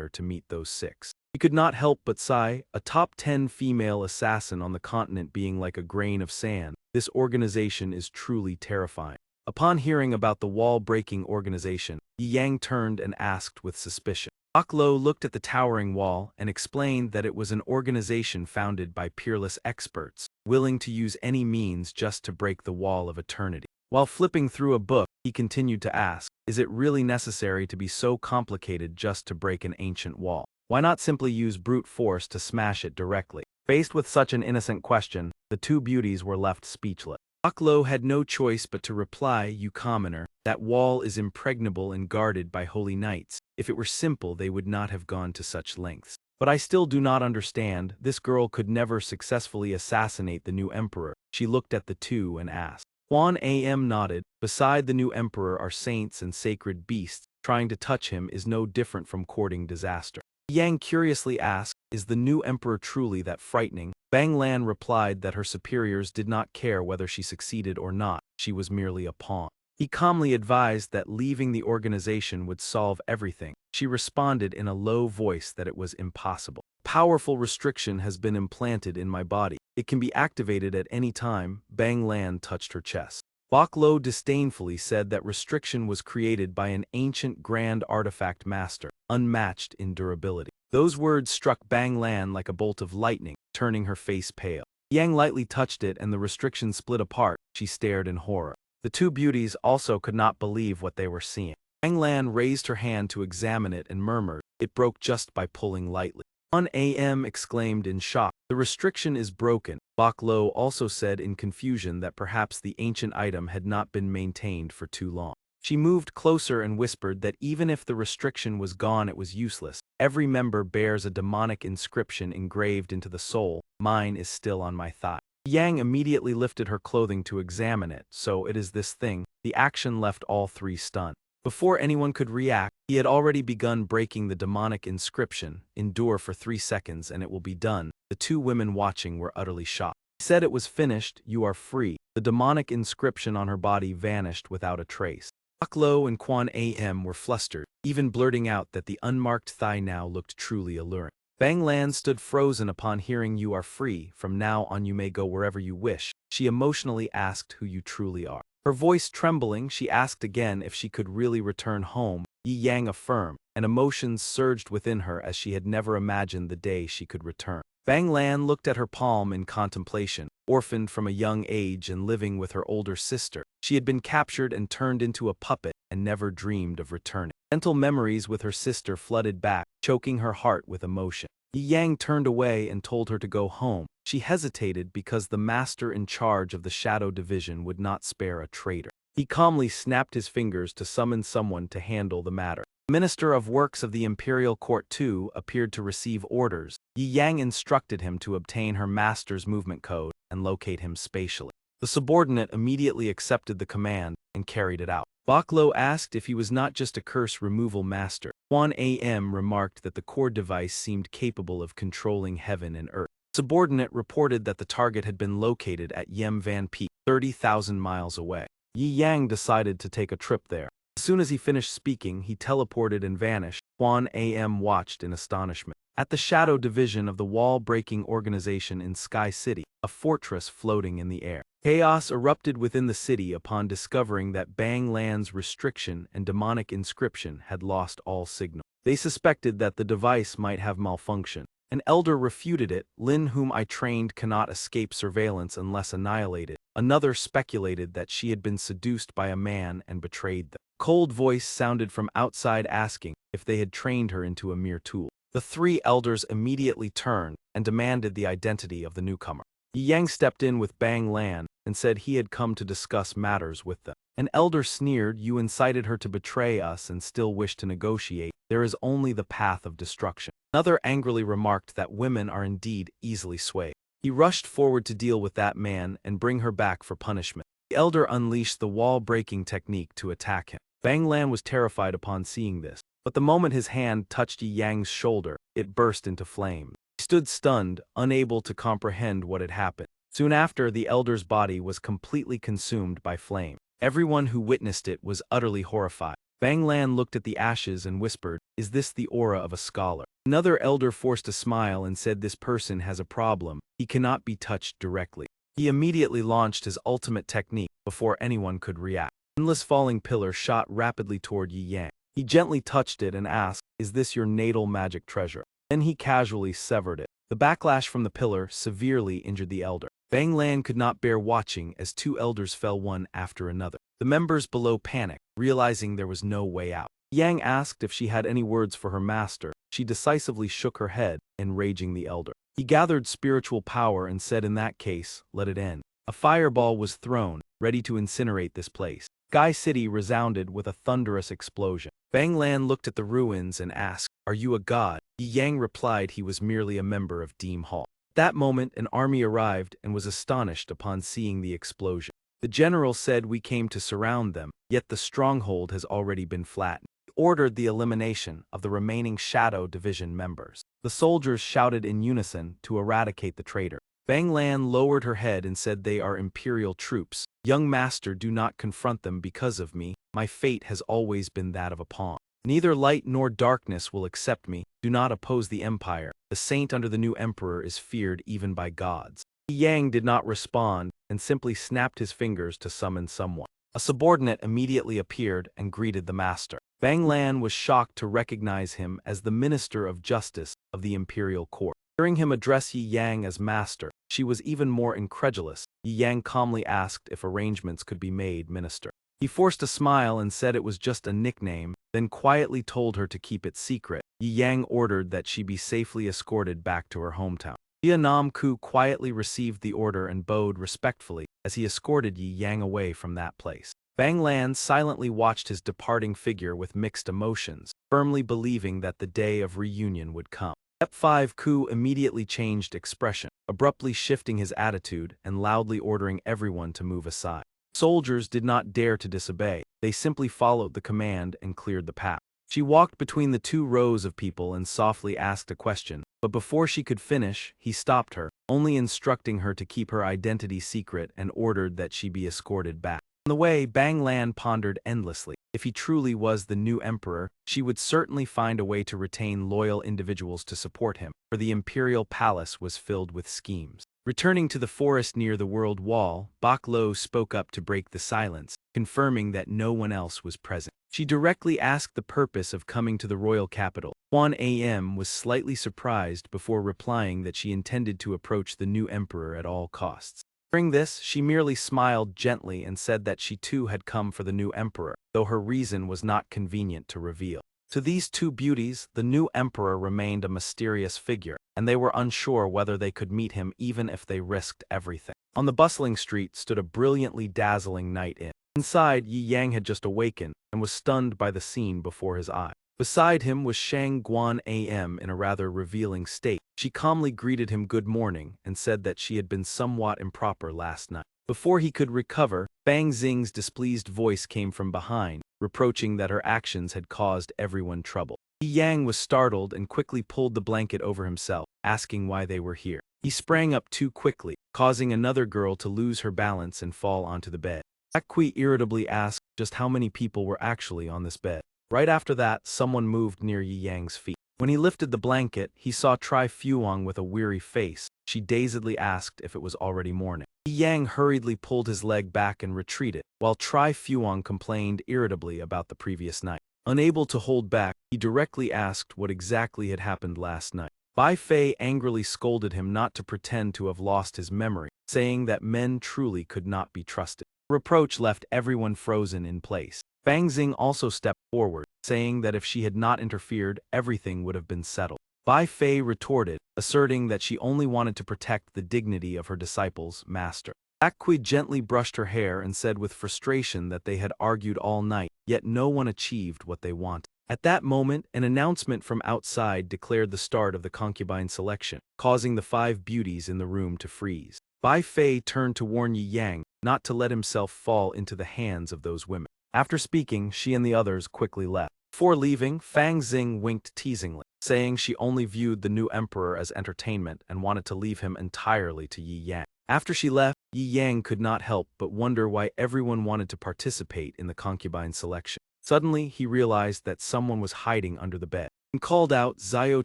to meet those 6? He could not help but sigh, a top 10 female assassin on the continent being like a grain of sand. This organization is truly terrifying. Upon hearing about the wall-breaking organization, Yang turned and asked with suspicion. Bok Lo looked at the towering wall and explained that it was an organization founded by peerless experts, willing to use any means just to break the wall of eternity. While flipping through a book, he continued to ask, is it really necessary to be so complicated just to break an ancient wall? Why not simply use brute force to smash it directly? Faced with such an innocent question, the two beauties were left speechless. Bok Lo had no choice but to reply, you commoner, that wall is impregnable and guarded by holy knights. If it were simple, they would not have gone to such lengths. But I still do not understand, this girl could never successfully assassinate the new emperor. She looked at the two and asked. Quan Am nodded. Beside the new emperor are saints and sacred beasts. Trying to touch him is no different from courting disaster. Yang curiously asked, is the new emperor truly that frightening? Bang Lan replied that her superiors did not care whether she succeeded or not, she was merely a pawn. He calmly advised that leaving the organization would solve everything. She responded in a low voice that it was impossible. Powerful restriction has been implanted in my body. It can be activated at any time. Bang Lan touched her chest. Bok Lo disdainfully said that restriction was created by an ancient grand artifact master, unmatched in durability. Those words struck Bang Lan like a bolt of lightning, turning her face pale. Yang lightly touched it and the restriction split apart. She stared in horror. The two beauties also could not believe what they were seeing. Bang Lan raised her hand to examine it and murmured, it broke just by pulling lightly. 1 a.m. exclaimed in shock, the restriction is broken. Bok Lo also said in confusion that perhaps the ancient item had not been maintained for too long. She moved closer and whispered that even if the restriction was gone it was useless. Every member bears a demonic inscription engraved into the soul. Mine is still on my thigh. Yang immediately lifted her clothing to examine it, so it is this thing. The action left all three stunned. Before anyone could react, he had already begun breaking the demonic inscription. Endure for 3 seconds and it will be done. The two women watching were utterly shocked. He said it was finished, you are free. The demonic inscription on her body vanished without a trace. Bok Lo and Quan Am were flustered, even blurting out that the unmarked thigh now looked truly alluring. Bang Lan stood frozen upon hearing you are free, from now on you may go wherever you wish. She emotionally asked who you truly are. Her voice trembling, she asked again if she could really return home. Yi Yang affirmed, and emotions surged within her as she had never imagined the day she could return. Bang Lan looked at her palm in contemplation. Orphaned from a young age and living with her older sister, she had been captured and turned into a puppet and never dreamed of returning. Mental memories with her sister flooded back, choking her heart with emotion. Yi Yang turned away and told her to go home. She hesitated because the master in charge of the Shadow Division would not spare a traitor. He calmly snapped his fingers to summon someone to handle the matter. The Minister of Works of the Imperial Court too appeared to receive orders. Yi Yang instructed him to obtain her master's movement code and locate him spatially. The subordinate immediately accepted the command and carried it out. Bok Lo asked if he was not just a curse removal master. Quan Am remarked that the core device seemed capable of controlling heaven and earth. Subordinate reported that the target had been located at Yem Van Peak, 30,000 miles away. Yi Yang decided to take a trip there. As soon as he finished speaking, he teleported and vanished. Quan Am watched in astonishment. At the Shadow Division of the wall-breaking organization in Sky City, a fortress floating in the air. Chaos erupted within the city upon discovering that Bang Lan's restriction and demonic inscription had lost all signal. They suspected that the device might have malfunctioned. An elder refuted it. Lin, whom I trained, cannot escape surveillance unless annihilated. Another speculated that she had been seduced by a man and betrayed them. Cold voice sounded from outside asking if they had trained her into a mere tool. The three elders immediately turned and demanded the identity of the newcomer. Yi Yang stepped in with Bang Lan and said he had come to discuss matters with them. An elder sneered, you incited her to betray us and still wish to negotiate. There is only the path of destruction. Another angrily remarked that women are indeed easily swayed. He rushed forward to deal with that man and bring her back for punishment. The elder unleashed the wall-breaking technique to attack him. Bang Lan was terrified upon seeing this, but the moment his hand touched Yi Yang's shoulder, it burst into flame. He stood stunned, unable to comprehend what had happened. Soon after, the elder's body was completely consumed by flame. Everyone who witnessed it was utterly horrified. Bang Lan looked at the ashes and whispered, "Is this the aura of a scholar?" Another elder forced a smile and said, "This person has a problem. He cannot be touched directly." He immediately launched his ultimate technique before anyone could react. An endless falling pillar shot rapidly toward Yi Yang. He gently touched it and asked, "Is this your natal magic treasure?" Then he casually severed it. The backlash from the pillar severely injured the elder. Bang Lan could not bear watching as two elders fell one after another. The members below panicked, realizing there was no way out. Yang asked if she had any words for her master. She decisively shook her head, enraging the elder. He gathered spiritual power and said, "In that case, let it end." A fireball was thrown, ready to incinerate this place. Sky City resounded with a thunderous explosion. Bang Lan looked at the ruins and asked, "Are you a god?" Yi Yang replied he was merely a member of Deem Hall. At that moment, an army arrived and was astonished upon seeing the explosion. The general said, "We came to surround them, yet the stronghold has already been flattened." He ordered the elimination of the remaining Shadow Division members. The soldiers shouted in unison to eradicate the traitor. Bang Lan lowered her head and said, "They are Imperial troops. Young master, do not confront them because of me. My fate has always been that of a pawn. Neither light nor darkness will accept me. Do not oppose the Empire. The saint under the new emperor is feared even by gods." Yang did not respond and simply snapped his fingers to summon someone. A subordinate immediately appeared and greeted the master. Bang Lan was shocked to recognize him as the Minister of Justice of the Imperial Court. Hearing him address Yi Yang as master, she was even more incredulous. Yi Yang calmly asked if arrangements could be made, "Minister." He forced a smile and said it was just a nickname, then quietly told her to keep it secret. Yi Yang ordered that she be safely escorted back to her hometown. Nam Ku quietly received the order and bowed respectfully as he escorted Yi Yang away from that place. Bang Lan silently watched his departing figure with mixed emotions, firmly believing that the day of reunion would come. Step 5 Ku immediately changed expression, abruptly shifting his attitude and loudly ordering everyone to move aside. Soldiers did not dare to disobey. They simply followed the command and cleared the path. She walked between the two rows of people and softly asked a question, but before she could finish, he stopped her, only instructing her to keep her identity secret and ordered that she be escorted back. On the way, Bang Lan pondered endlessly. If he truly was the new emperor, she would certainly find a way to retain loyal individuals to support him, for the imperial palace was filled with schemes. Returning to the forest near the World Wall, Bak Lo spoke up to break the silence, confirming that no one else was present. She directly asked the purpose of coming to the royal capital. Huan Am was slightly surprised before replying that she intended to approach the new emperor at all costs. During this, she merely smiled gently and said that she too had come for the new emperor, though her reason was not convenient to reveal. To these two beauties, the new emperor remained a mysterious figure, and they were unsure whether they could meet him even if they risked everything. On the bustling street stood a brilliantly dazzling night inn. Inside, Yi Yang had just awakened and was stunned by the scene before his eyes. Beside him was Shang Guan Am in a rather revealing state. She calmly greeted him good morning and said that she had been somewhat improper last night. Before he could recover, Bang Xing's displeased voice came from behind, reproaching that her actions had caused everyone trouble. Yi Yang was startled and quickly pulled the blanket over himself, asking why they were here. He sprang up too quickly, causing another girl to lose her balance and fall onto the bed. Akui irritably asked just how many people were actually on this bed. Right after that, someone moved near Yi Yang's feet. When he lifted the blanket, he saw Tri Fuang with a weary face. She dazedly asked if it was already morning. Yi Yang hurriedly pulled his leg back and retreated, while Tri Fuang complained irritably about the previous night. Unable to hold back, he directly asked what exactly had happened last night. Bai Fei angrily scolded him not to pretend to have lost his memory, saying that men truly could not be trusted. The reproach left everyone frozen in place. Bang Xing also stepped forward, saying that if she had not interfered, everything would have been settled. Bai Fei retorted, asserting that she only wanted to protect the dignity of her disciple's master. Akui gently brushed her hair and said with frustration that they had argued all night, yet no one achieved what they wanted. At that moment, an announcement from outside declared the start of the concubine selection, causing the 5 beauties in the room to freeze. Bai Fei turned to warn Yi Yang not to let himself fall into the hands of those women. After speaking, she and the others quickly left. Before leaving, Fang Xing winked teasingly, saying she only viewed the new emperor as entertainment and wanted to leave him entirely to Yi Yang. After she left, Yi Yang could not help but wonder why everyone wanted to participate in the concubine selection. Suddenly, he realized that someone was hiding under the bed. When called out, Xiao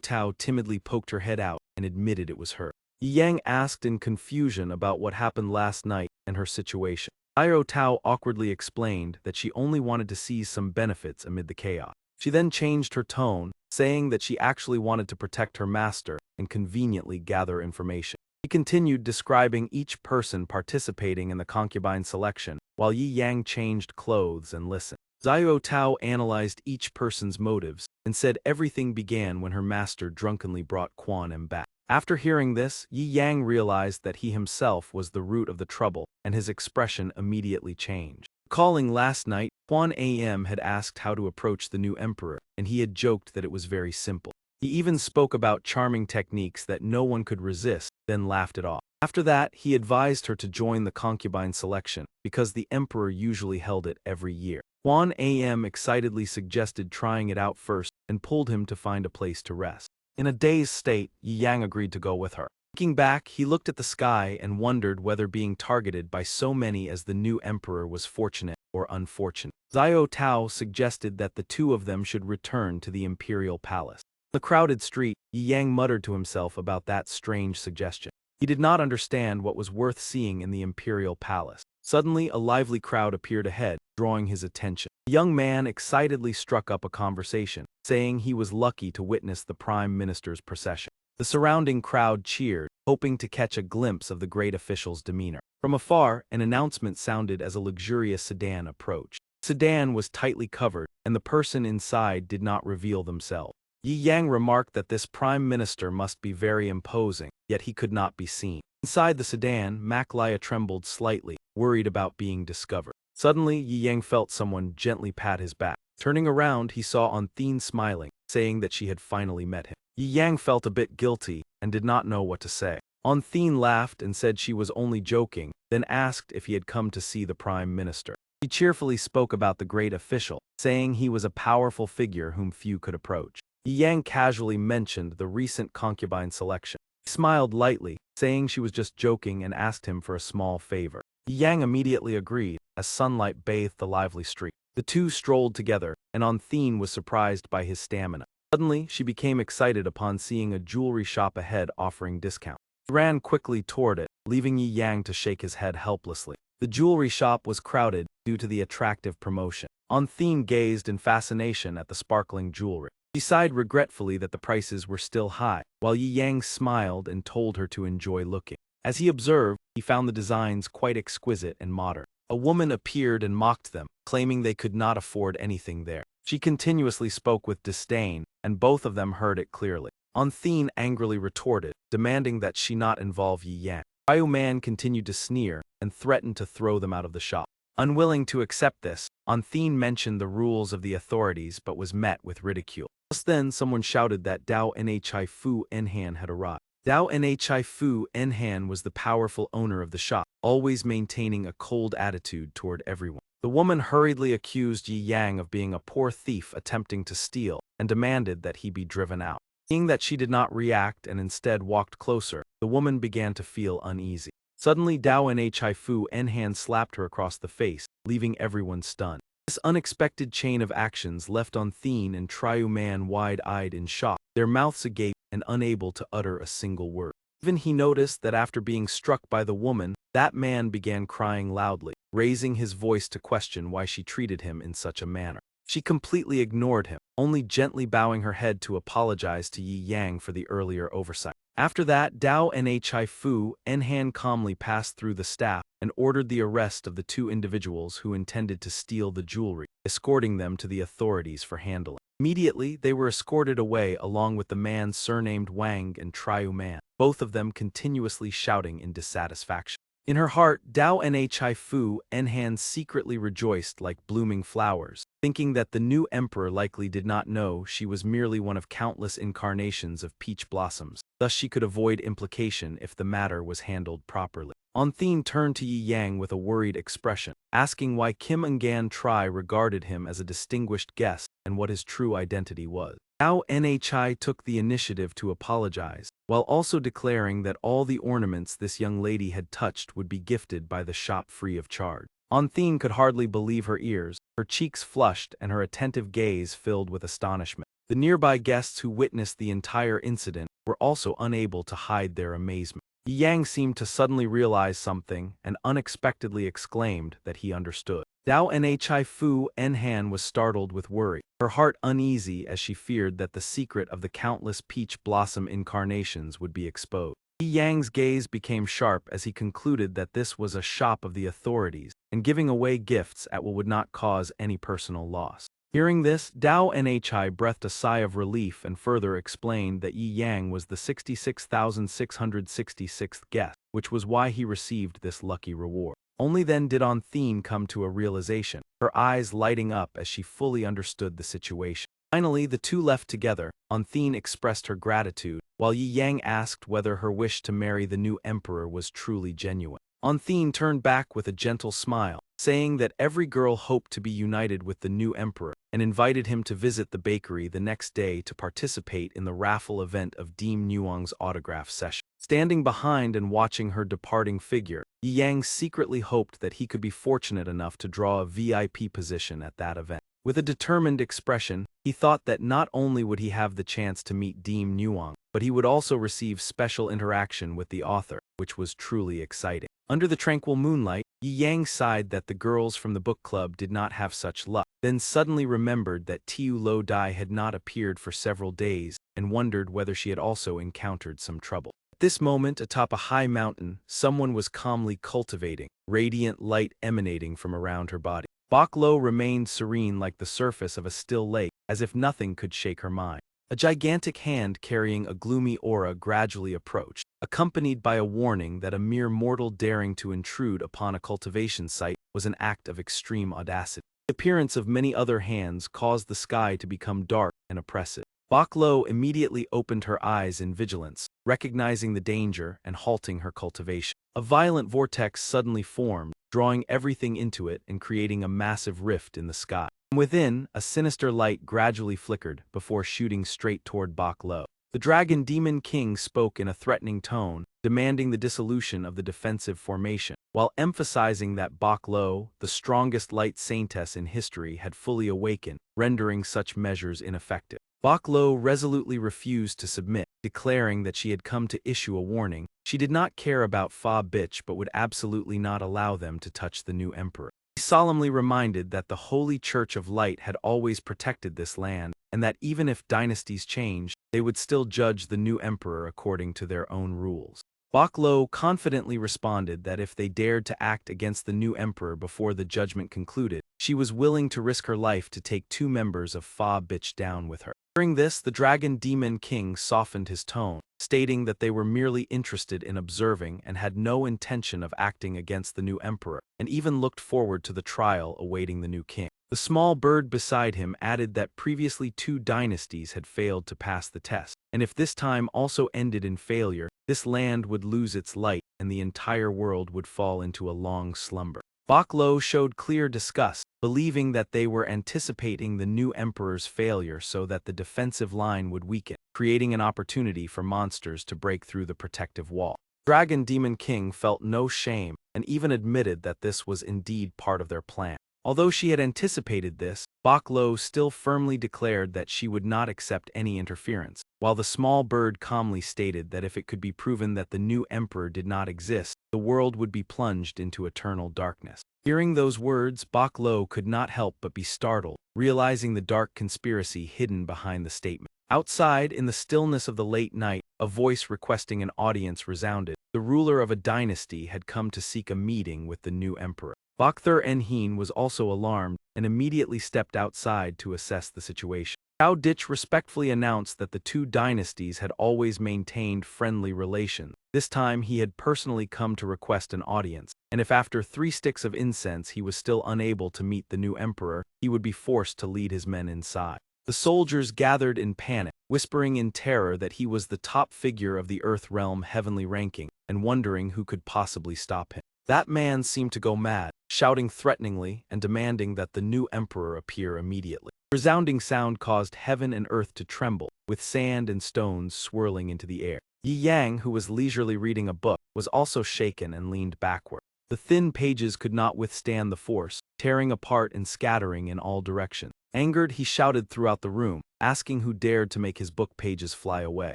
Tao timidly poked her head out and admitted it was her. Yi Yang asked in confusion about what happened last night and her situation. Xiao Tao awkwardly explained that she only wanted to seize some benefits amid the chaos. She then changed her tone, saying that she actually wanted to protect her master and conveniently gather information. He continued describing each person participating in the concubine selection, while Yi Yang changed clothes and listened. Xiao Tao analyzed each person's motives and said everything began when her master drunkenly brought Quan Em back. After hearing this, Yi Yang realized that he himself was the root of the trouble, and his expression immediately changed. Calling last night, Quan Am had asked how to approach the new emperor, and he had joked that it was very simple. He even spoke about charming techniques that no one could resist, then laughed it off. After that, he advised her to join the concubine selection, because the emperor usually held it every year. Quan Am excitedly suggested trying it out first and pulled him to find a place to rest. In a dazed state, Yi Yang agreed to go with her. Looking back, he looked at the sky and wondered whether being targeted by so many as the new emperor was fortunate or unfortunate. Xiao Tao suggested that the two of them should return to the imperial palace. On the crowded street, Yi Yang muttered to himself about that strange suggestion. He did not understand what was worth seeing in the imperial palace. Suddenly, a lively crowd appeared ahead, drawing his attention. The young man excitedly struck up a conversation, saying he was lucky to witness the prime minister's procession. The surrounding crowd cheered, hoping to catch a glimpse of the great official's demeanor. From afar, an announcement sounded as a luxurious sedan approached. The sedan was tightly covered, and the person inside did not reveal themselves. Yi Yang remarked that this prime minister must be very imposing, yet he could not be seen. Inside the sedan, Maclia trembled slightly, worried about being discovered. Suddenly, Yi Yang felt someone gently pat his back. Turning around, he saw Anthine smiling, saying that she had finally met him. Yi Yang felt a bit guilty and did not know what to say. Anthine laughed and said she was only joking, then asked if he had come to see the prime minister. He cheerfully spoke about the great official, saying he was a powerful figure whom few could approach. Yi Yang casually mentioned the recent concubine selection. He smiled lightly, saying she was just joking, and asked him for a small favor. Yi Yang immediately agreed, as sunlight bathed the lively street. The two strolled together, and Anthine was surprised by his stamina. Suddenly, she became excited upon seeing a jewelry shop ahead offering discounts. He ran quickly toward it, leaving Yi Yang to shake his head helplessly. The jewelry shop was crowded due to the attractive promotion. Anthine gazed in fascination at the sparkling jewelry. She sighed regretfully that the prices were still high, while Yi Yang smiled and told her to enjoy looking. As he observed, he found the designs quite exquisite and modern. A woman appeared and mocked them, claiming they could not afford anything there. She continuously spoke with disdain, and both of them heard it clearly. Anthine angrily retorted, demanding that she not involve Yi Yang. Ryu Man continued to sneer and threatened to throw them out of the shop. Unwilling to accept this, Anthine mentioned the rules of the authorities but was met with ridicule. Just then, someone shouted that Dao Nhi Fu Enhan had arrived. Dao Nhi Fu Enhan was the powerful owner of the shop, always maintaining a cold attitude toward everyone. The woman hurriedly accused Yi Yang of being a poor thief attempting to steal, and demanded that he be driven out. Seeing that she did not react and instead walked closer, the woman began to feel uneasy. Suddenly, Dao Nhi Fu Enhan slapped her across the face, leaving everyone stunned. This unexpected chain of actions left Anthine and Triu Man wide-eyed in shock, their mouths agape and unable to utter a single word. Even he noticed that after being struck by the woman, that man began crying loudly, raising his voice to question why she treated him in such a manner. She completely ignored him, only gently bowing her head to apologize to Yi Yang for the earlier oversight. After that, Dao Nhi Fu Enhan calmly passed through the staff and ordered the arrest of the two individuals who intended to steal the jewelry, escorting them to the authorities for handling. Immediately, they were escorted away along with the man surnamed Wang and Triu Man, both of them continuously shouting in dissatisfaction. In her heart, Dao Nhi Fu Enhan secretly rejoiced like blooming flowers, thinking that the new emperor likely did not know she was merely one of countless incarnations of peach blossoms. Thus she could avoid implication if the matter was handled properly. Anthine turned to Yi Yang with a worried expression, asking why Kim Ngan Tri regarded him as a distinguished guest and what his true identity was. Dao Nhi took the initiative to apologize, while also declaring that all the ornaments this young lady had touched would be gifted by the shop free of charge. Anthine could hardly believe her ears, her cheeks flushed and her attentive gaze filled with astonishment. The nearby guests who witnessed the entire incident were also unable to hide their amazement. Yang seemed to suddenly realize something and unexpectedly exclaimed that he understood. Dao Nhi Fu Enhan was startled with worry, her heart uneasy as she feared that the secret of the countless peach blossom incarnations would be exposed. Yang's gaze became sharp as he concluded that this was a shop of the authorities, and giving away gifts at what would not cause any personal loss. Hearing this, Dao Nhi breathed a sigh of relief and further explained that Yi Yang was the 66,666th guest, which was why he received this lucky reward. Only then did Anthine come to a realization, her eyes lighting up as she fully understood the situation. Finally, the two left together. Anthine expressed her gratitude, while Yi Yang asked whether her wish to marry the new emperor was truly genuine. Anthine turned back with a gentle smile, saying that every girl hoped to be united with the new emperor, and invited him to visit the bakery the next day to participate in the raffle event of Diem Nuong's autograph session. Standing behind and watching her departing figure, Yi Yang secretly hoped that he could be fortunate enough to draw a VIP position at that event. With a determined expression, he thought that not only would he have the chance to meet Diem Nuong, but he would also receive special interaction with the author, which was truly exciting. Under the tranquil moonlight, Yi Yang sighed that the girls from the book club did not have such luck, then suddenly remembered that Tiu Lo Dai had not appeared for several days and wondered whether she had also encountered some trouble. At this moment, atop a high mountain, someone was calmly cultivating, radiant light emanating from around her body. Bok Lo remained serene like the surface of a still lake, as if nothing could shake her mind. A gigantic hand carrying a gloomy aura gradually approached, accompanied by a warning that a mere mortal daring to intrude upon a cultivation site was an act of extreme audacity. The appearance of many other hands caused the sky to become dark and oppressive. Bok Lo immediately opened her eyes in vigilance, recognizing the danger and halting her cultivation. A violent vortex suddenly formed, drawing everything into it and creating a massive rift in the sky. From within, a sinister light gradually flickered before shooting straight toward Bok Lo. The Dragon Demon King spoke in a threatening tone, demanding the dissolution of the defensive formation, while emphasizing that Bok Lo, the strongest light saintess in history, had fully awakened, rendering such measures ineffective. Bok Lo resolutely refused to submit, declaring that she had come to issue a warning. She did not care about Fa Bitch but would absolutely not allow them to touch the new emperor. He solemnly reminded that the Holy Church of Light had always protected this land, and that even if dynasties changed, they would still judge the new emperor according to their own rules. Bok Lo confidently responded that if they dared to act against the new emperor before the judgment concluded, she was willing to risk her life to take 2 members of Fa Bitch down with her. During this, the Dragon Demon King softened his tone, stating that they were merely interested in observing and had no intention of acting against the new emperor, and even looked forward to the trial awaiting the new king. The small bird beside him added that previously 2 dynasties had failed to pass the test, and if this time also ended in failure, this land would lose its light and the entire world would fall into a long slumber. Bok Lo showed clear disgust, believing that they were anticipating the new emperor's failure so that the defensive line would weaken, creating an opportunity for monsters to break through the protective wall. Dragon Demon King felt no shame and even admitted that this was indeed part of their plan. Although she had anticipated this, Bok Lo still firmly declared that she would not accept any interference, while the small bird calmly stated that if it could be proven that the new emperor did not exist, the world would be plunged into eternal darkness. Hearing those words, Bok Lo could not help but be startled, realizing the dark conspiracy hidden behind the statement. Outside, in the stillness of the late night, a voice requesting an audience resounded. The ruler of a dynasty had come to seek a meeting with the new emperor. Bok Thur Enhin was also alarmed and immediately stepped outside to assess the situation. Cao Ditch respectfully announced that the 2 dynasties had always maintained friendly relations. This time he had personally come to request an audience, and if after 3 sticks of incense he was still unable to meet the new emperor, he would be forced to lead his men inside. The soldiers gathered in panic, whispering in terror that he was the top figure of the Earth Realm heavenly ranking, and wondering who could possibly stop him. That man seemed to go mad, shouting threateningly and demanding that the new emperor appear immediately. A resounding sound caused heaven and earth to tremble, with sand and stones swirling into the air. Yi Yang, who was leisurely reading a book, was also shaken and leaned backward. The thin pages could not withstand the force, tearing apart and scattering in all directions. Angered, he shouted throughout the room, asking who dared to make his book pages fly away.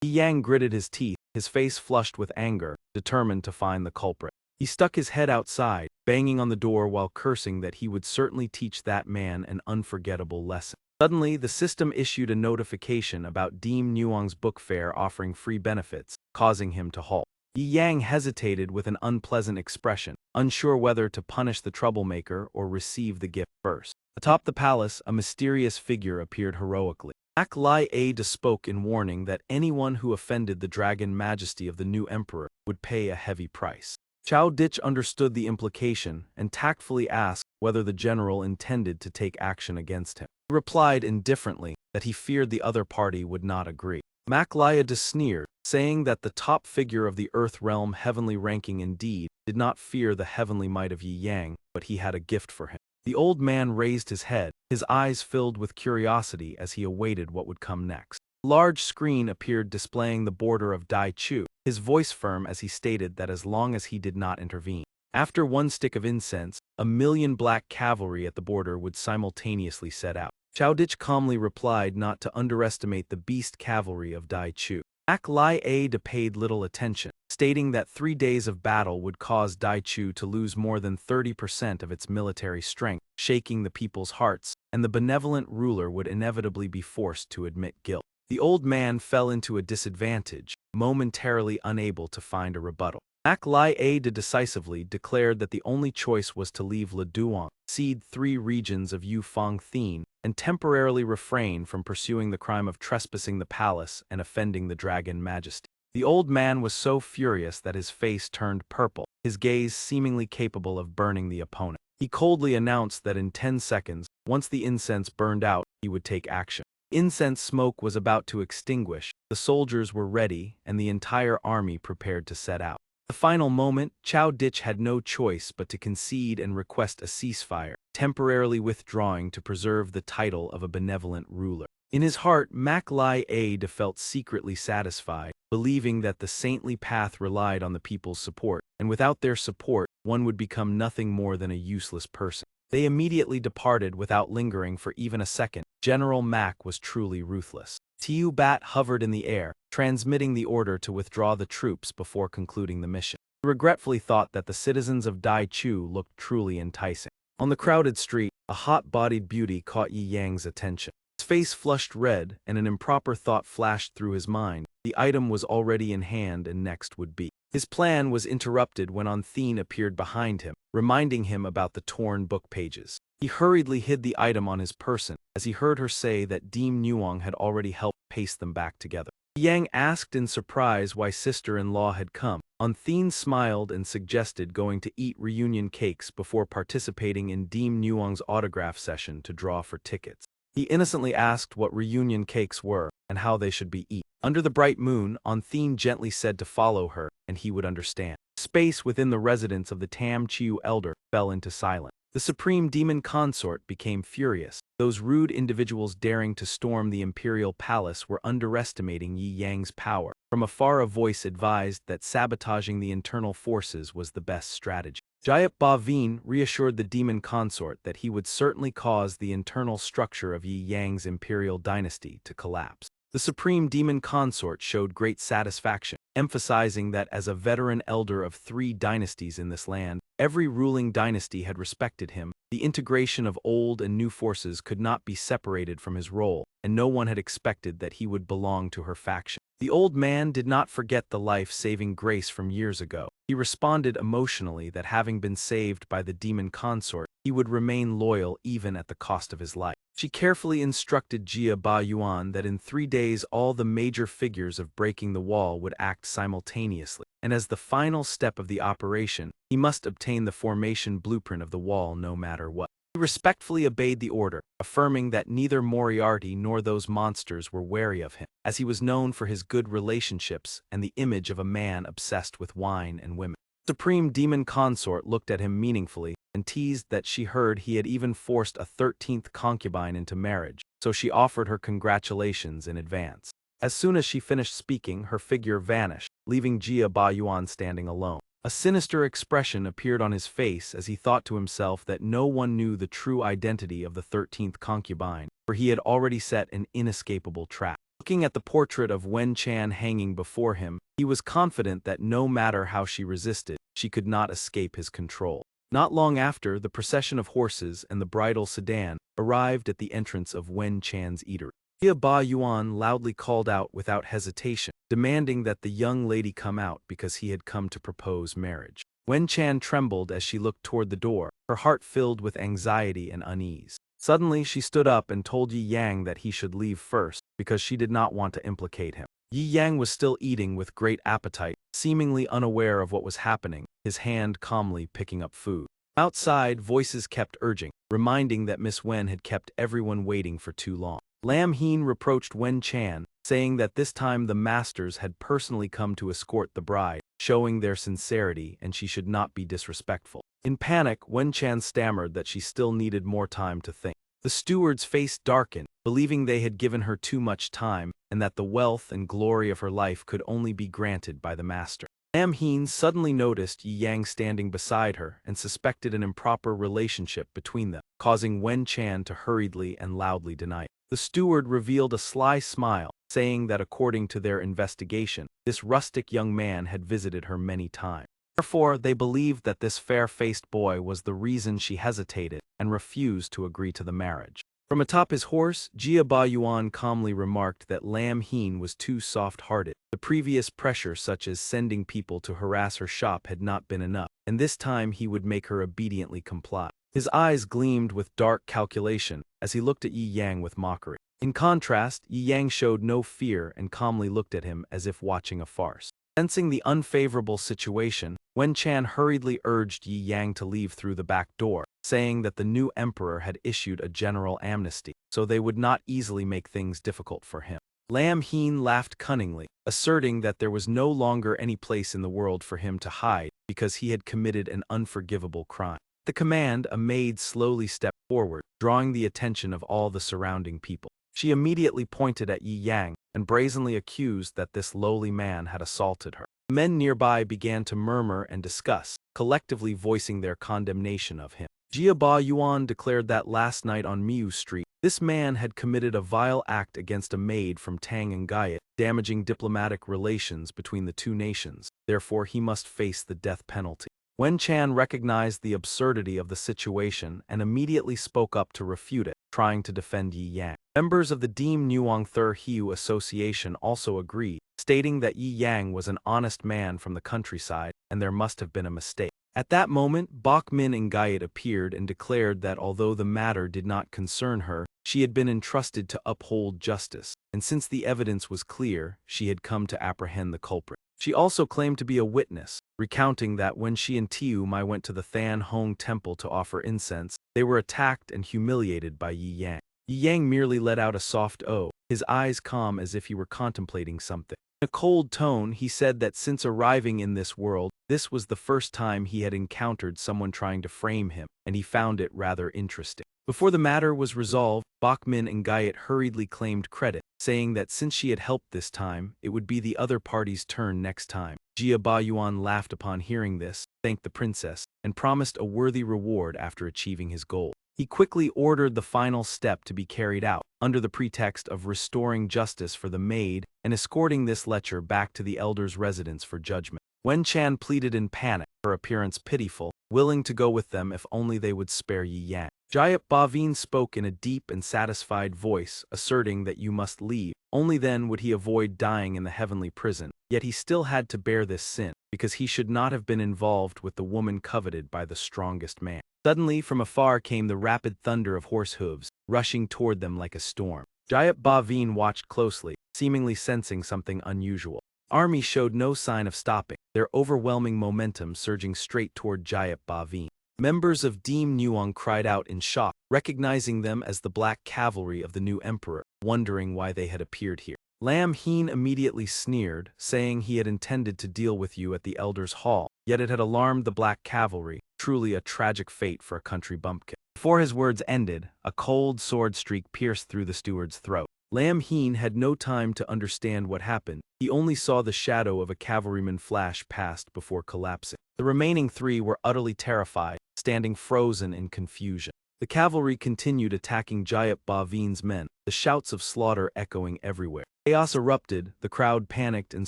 Yi Yang gritted his teeth, his face flushed with anger, determined to find the culprit. He stuck his head outside, banging on the door while cursing that he would certainly teach that man an unforgettable lesson. Suddenly, the system issued a notification about Deem Nuong's book fair offering free benefits, causing him to halt. Yi Yang hesitated with an unpleasant expression, unsure whether to punish the troublemaker or receive the gift first. Atop the palace, a mysterious figure appeared heroically. Aniclimax spoke in warning that anyone who offended the dragon majesty of the new emperor would pay a heavy price. Chao Dich understood the implication and tactfully asked whether the general intended to take action against him. He replied indifferently that he feared the other party would not agree. Aniclimax sneered, saying that the top figure of the Earth Realm heavenly ranking indeed did not fear the heavenly might of Yi Yang, but he had a gift for him. The old man raised his head, his eyes filled with curiosity as he awaited what would come next. A large screen appeared displaying the border of Dai Chu, his voice firm as he stated that as long as he did not intervene. After one stick of incense, 1,000,000 black cavalry at the border would simultaneously set out. Chao Dich calmly replied not to underestimate the beast cavalry of Dai Chu. Aniclimax paid little attention, stating that 3 days of battle would cause Dai Chu to lose more than 30% of its military strength, shaking the people's hearts, and the benevolent ruler would inevitably be forced to admit guilt. The old man fell into a disadvantage, momentarily unable to find a rebuttal. Aniclimax decisively declared that the only choice was to leave Leduang, cede 3 regions of Yufeng Thien, and temporarily refrain from pursuing the crime of trespassing the palace and offending the dragon majesty. The old man was so furious that his face turned purple, his gaze seemingly capable of burning the opponent. He coldly announced that in 10 seconds, once the incense burned out, he would take action. Incense smoke was about to extinguish, the soldiers were ready, and the entire army prepared to set out. At the final moment, Chao Dich had no choice but to concede and request a ceasefire, temporarily withdrawing to preserve the title of a benevolent ruler. In his heart, Aniclimax felt secretly satisfied, believing that the saintly path relied on the people's support, and without their support, one would become nothing more than a useless person. They immediately departed without lingering for even a second. General Mac was truly ruthless. Tiu Bat hovered in the air, transmitting the order to withdraw the troops before concluding the mission. He regretfully thought that the citizens of Dai Chu looked truly enticing. On the crowded street, a hot-bodied beauty caught Yi Yang's attention. His face flushed red, and an improper thought flashed through his mind. The item was already in hand and next would be. His plan was interrupted when Thien appeared behind him, reminding him about the torn book pages. He hurriedly hid the item on his person, as he heard her say that Deem Nuong had already helped paste them back together. Yang asked in surprise why sister-in-law had come. Thien smiled and suggested going to eat reunion cakes before participating in Deem Nuong's autograph session to draw for tickets. He innocently asked what reunion cakes were and how they should be eaten. Under the bright moon, Thien gently said to follow her, and he would understand. Space within the residence of the Tam Chiu elder fell into silence. The supreme demon consort became furious. Those rude individuals daring to storm the imperial palace were underestimating Yi Yang's power. From afar, a voice advised that sabotaging the internal forces was the best strategy. Jayap Ba Vien reassured the demon consort that he would certainly cause the internal structure of Yi Yang's imperial dynasty to collapse. The supreme demon consort showed great satisfaction, emphasizing that as a veteran elder of 3 dynasties in this land, every ruling dynasty had respected him. The integration of old and new forces could not be separated from his role, and no one had expected that he would belong to her faction. The old man did not forget the life-saving grace from years ago. He responded emotionally that having been saved by the demon consort, he would remain loyal even at the cost of his life. She carefully instructed Jia Ba Yuan that in 3 days all the major figures of breaking the wall would act simultaneously, and as the final step of the operation, he must obtain the formation blueprint of the wall no matter what. He respectfully obeyed the order, affirming that neither Moriarty nor those monsters were wary of him, as he was known for his good relationships and the image of a man obsessed with wine and women. Supreme Demon Consort looked at him meaningfully and teased that she heard he had even forced a 13th concubine into marriage, so she offered her congratulations in advance. As soon as she finished speaking, her figure vanished, leaving Jia Ba Yuan standing alone. A sinister expression appeared on his face as he thought to himself that no one knew the true identity of the 13th concubine, for he had already set an inescapable trap. Looking at the portrait of Wen Chan hanging before him, he was confident that no matter how she resisted, she could not escape his control. Not long after, the procession of horses and the bridal sedan arrived at the entrance of Wen Chan's eatery. Jia Ba Yuan loudly called out without hesitation, demanding that the young lady come out because he had come to propose marriage. Wen Chan trembled as she looked toward the door, her heart filled with anxiety and unease. Suddenly, she stood up and told Yi Yang that he should leave first because she did not want to implicate him. Yi Yang was still eating with great appetite, seemingly unaware of what was happening, his hand calmly picking up food. Outside, voices kept urging, reminding that Miss Wen had kept everyone waiting for too long. Lam Heen reproached Wen Chan, saying that this time the masters had personally come to escort the bride, showing their sincerity and she should not be disrespectful. In panic, Wen Chan stammered that she still needed more time to think. The steward's face darkened, believing they had given her too much time and that the wealth and glory of her life could only be granted by the master. Lam Heen suddenly noticed Yi Yang standing beside her and suspected an improper relationship between them, causing Wen Chan to hurriedly and loudly deny it. The steward revealed a sly smile, saying that according to their investigation, this rustic young man had visited her many times. Therefore, they believed that this fair-faced boy was the reason she hesitated and refused to agree to the marriage. From atop his horse, Jia Ba Yuan calmly remarked that Lam Heen was too soft-hearted. The previous pressure, such as sending people to harass her shop, had not been enough, and this time he would make her obediently comply. His eyes gleamed with dark calculation as he looked at Yi Yang with mockery. In contrast, Yi Yang showed no fear and calmly looked at him as if watching a farce. Sensing the unfavorable situation, Wen Chan hurriedly urged Yi Yang to leave through the back door, saying that the new emperor had issued a general amnesty, so they would not easily make things difficult for him. Lam Heen laughed cunningly, asserting that there was no longer any place in the world for him to hide because he had committed an unforgivable crime. At the command, a maid slowly stepped forward, drawing the attention of all the surrounding people. She immediately pointed at Yi Yang and brazenly accused that this lowly man had assaulted her. The men nearby began to murmur and discuss, collectively voicing their condemnation of him. Jia Ba Yuan declared that last night on Miu Street, this man had committed a vile act against a maid from Tang and Gayat, damaging diplomatic relations between the two nations. Therefore, he must face the death penalty. Wen Chan recognized the absurdity of the situation and immediately spoke up to refute it, trying to defend Yi Yang. Members of the Deem Nuong Thur Hiu Association also agreed, stating that Yi Yang was an honest man from the countryside and there must have been a mistake. At that moment, Bok Min and Gayat appeared and declared that although the matter did not concern her, she had been entrusted to uphold justice, and since the evidence was clear, she had come to apprehend the culprit. She also claimed to be a witness, recounting that when she and Tiu Mai went to the Than Hong temple to offer incense, they were attacked and humiliated by Yi Yang. Yi Yang merely let out a soft "oh," his eyes calm as if he were contemplating something. In a cold tone, he said that since arriving in this world, this was the first time he had encountered someone trying to frame him, and he found it rather interesting. Before the matter was resolved, Bok Min and Gayat hurriedly claimed credit, saying that since she had helped this time, it would be the other party's turn next time. Jia Ba Yuan laughed upon hearing this, thanked the princess, and promised a worthy reward after achieving his goal. He quickly ordered the final step to be carried out, under the pretext of restoring justice for the maid and escorting this lecher back to the elder's residence for judgment. Wen Chan pleaded in panic, her appearance pitiful, willing to go with them if only they would spare Yi Yang. Jayat Bavine spoke in a deep and satisfied voice, asserting that you must leave. Only then would he avoid dying in the heavenly prison. Yet he still had to bear this sin, because he should not have been involved with the woman coveted by the strongest man. Suddenly, from afar came the rapid thunder of horse hooves, rushing toward them like a storm. Jayat Bavine watched closely, seemingly sensing something unusual. Army showed no sign of stopping, their overwhelming momentum surging straight toward Jayat Bavine. Members of Deem Nuong cried out in shock, recognizing them as the black cavalry of the new emperor, wondering why they had appeared here. Lam Heen immediately sneered, saying he had intended to deal with you at the Elder's Hall, yet it had alarmed the black cavalry, truly a tragic fate for a country bumpkin. Before his words ended, a cold sword streak pierced through the steward's throat. Lam Heen had no time to understand what happened. He only saw the shadow of a cavalryman flash past before collapsing. The remaining 3 were utterly terrified, standing frozen in confusion. The cavalry continued attacking Jayap Bavin's men, the shouts of slaughter echoing everywhere. Chaos erupted, the crowd panicked and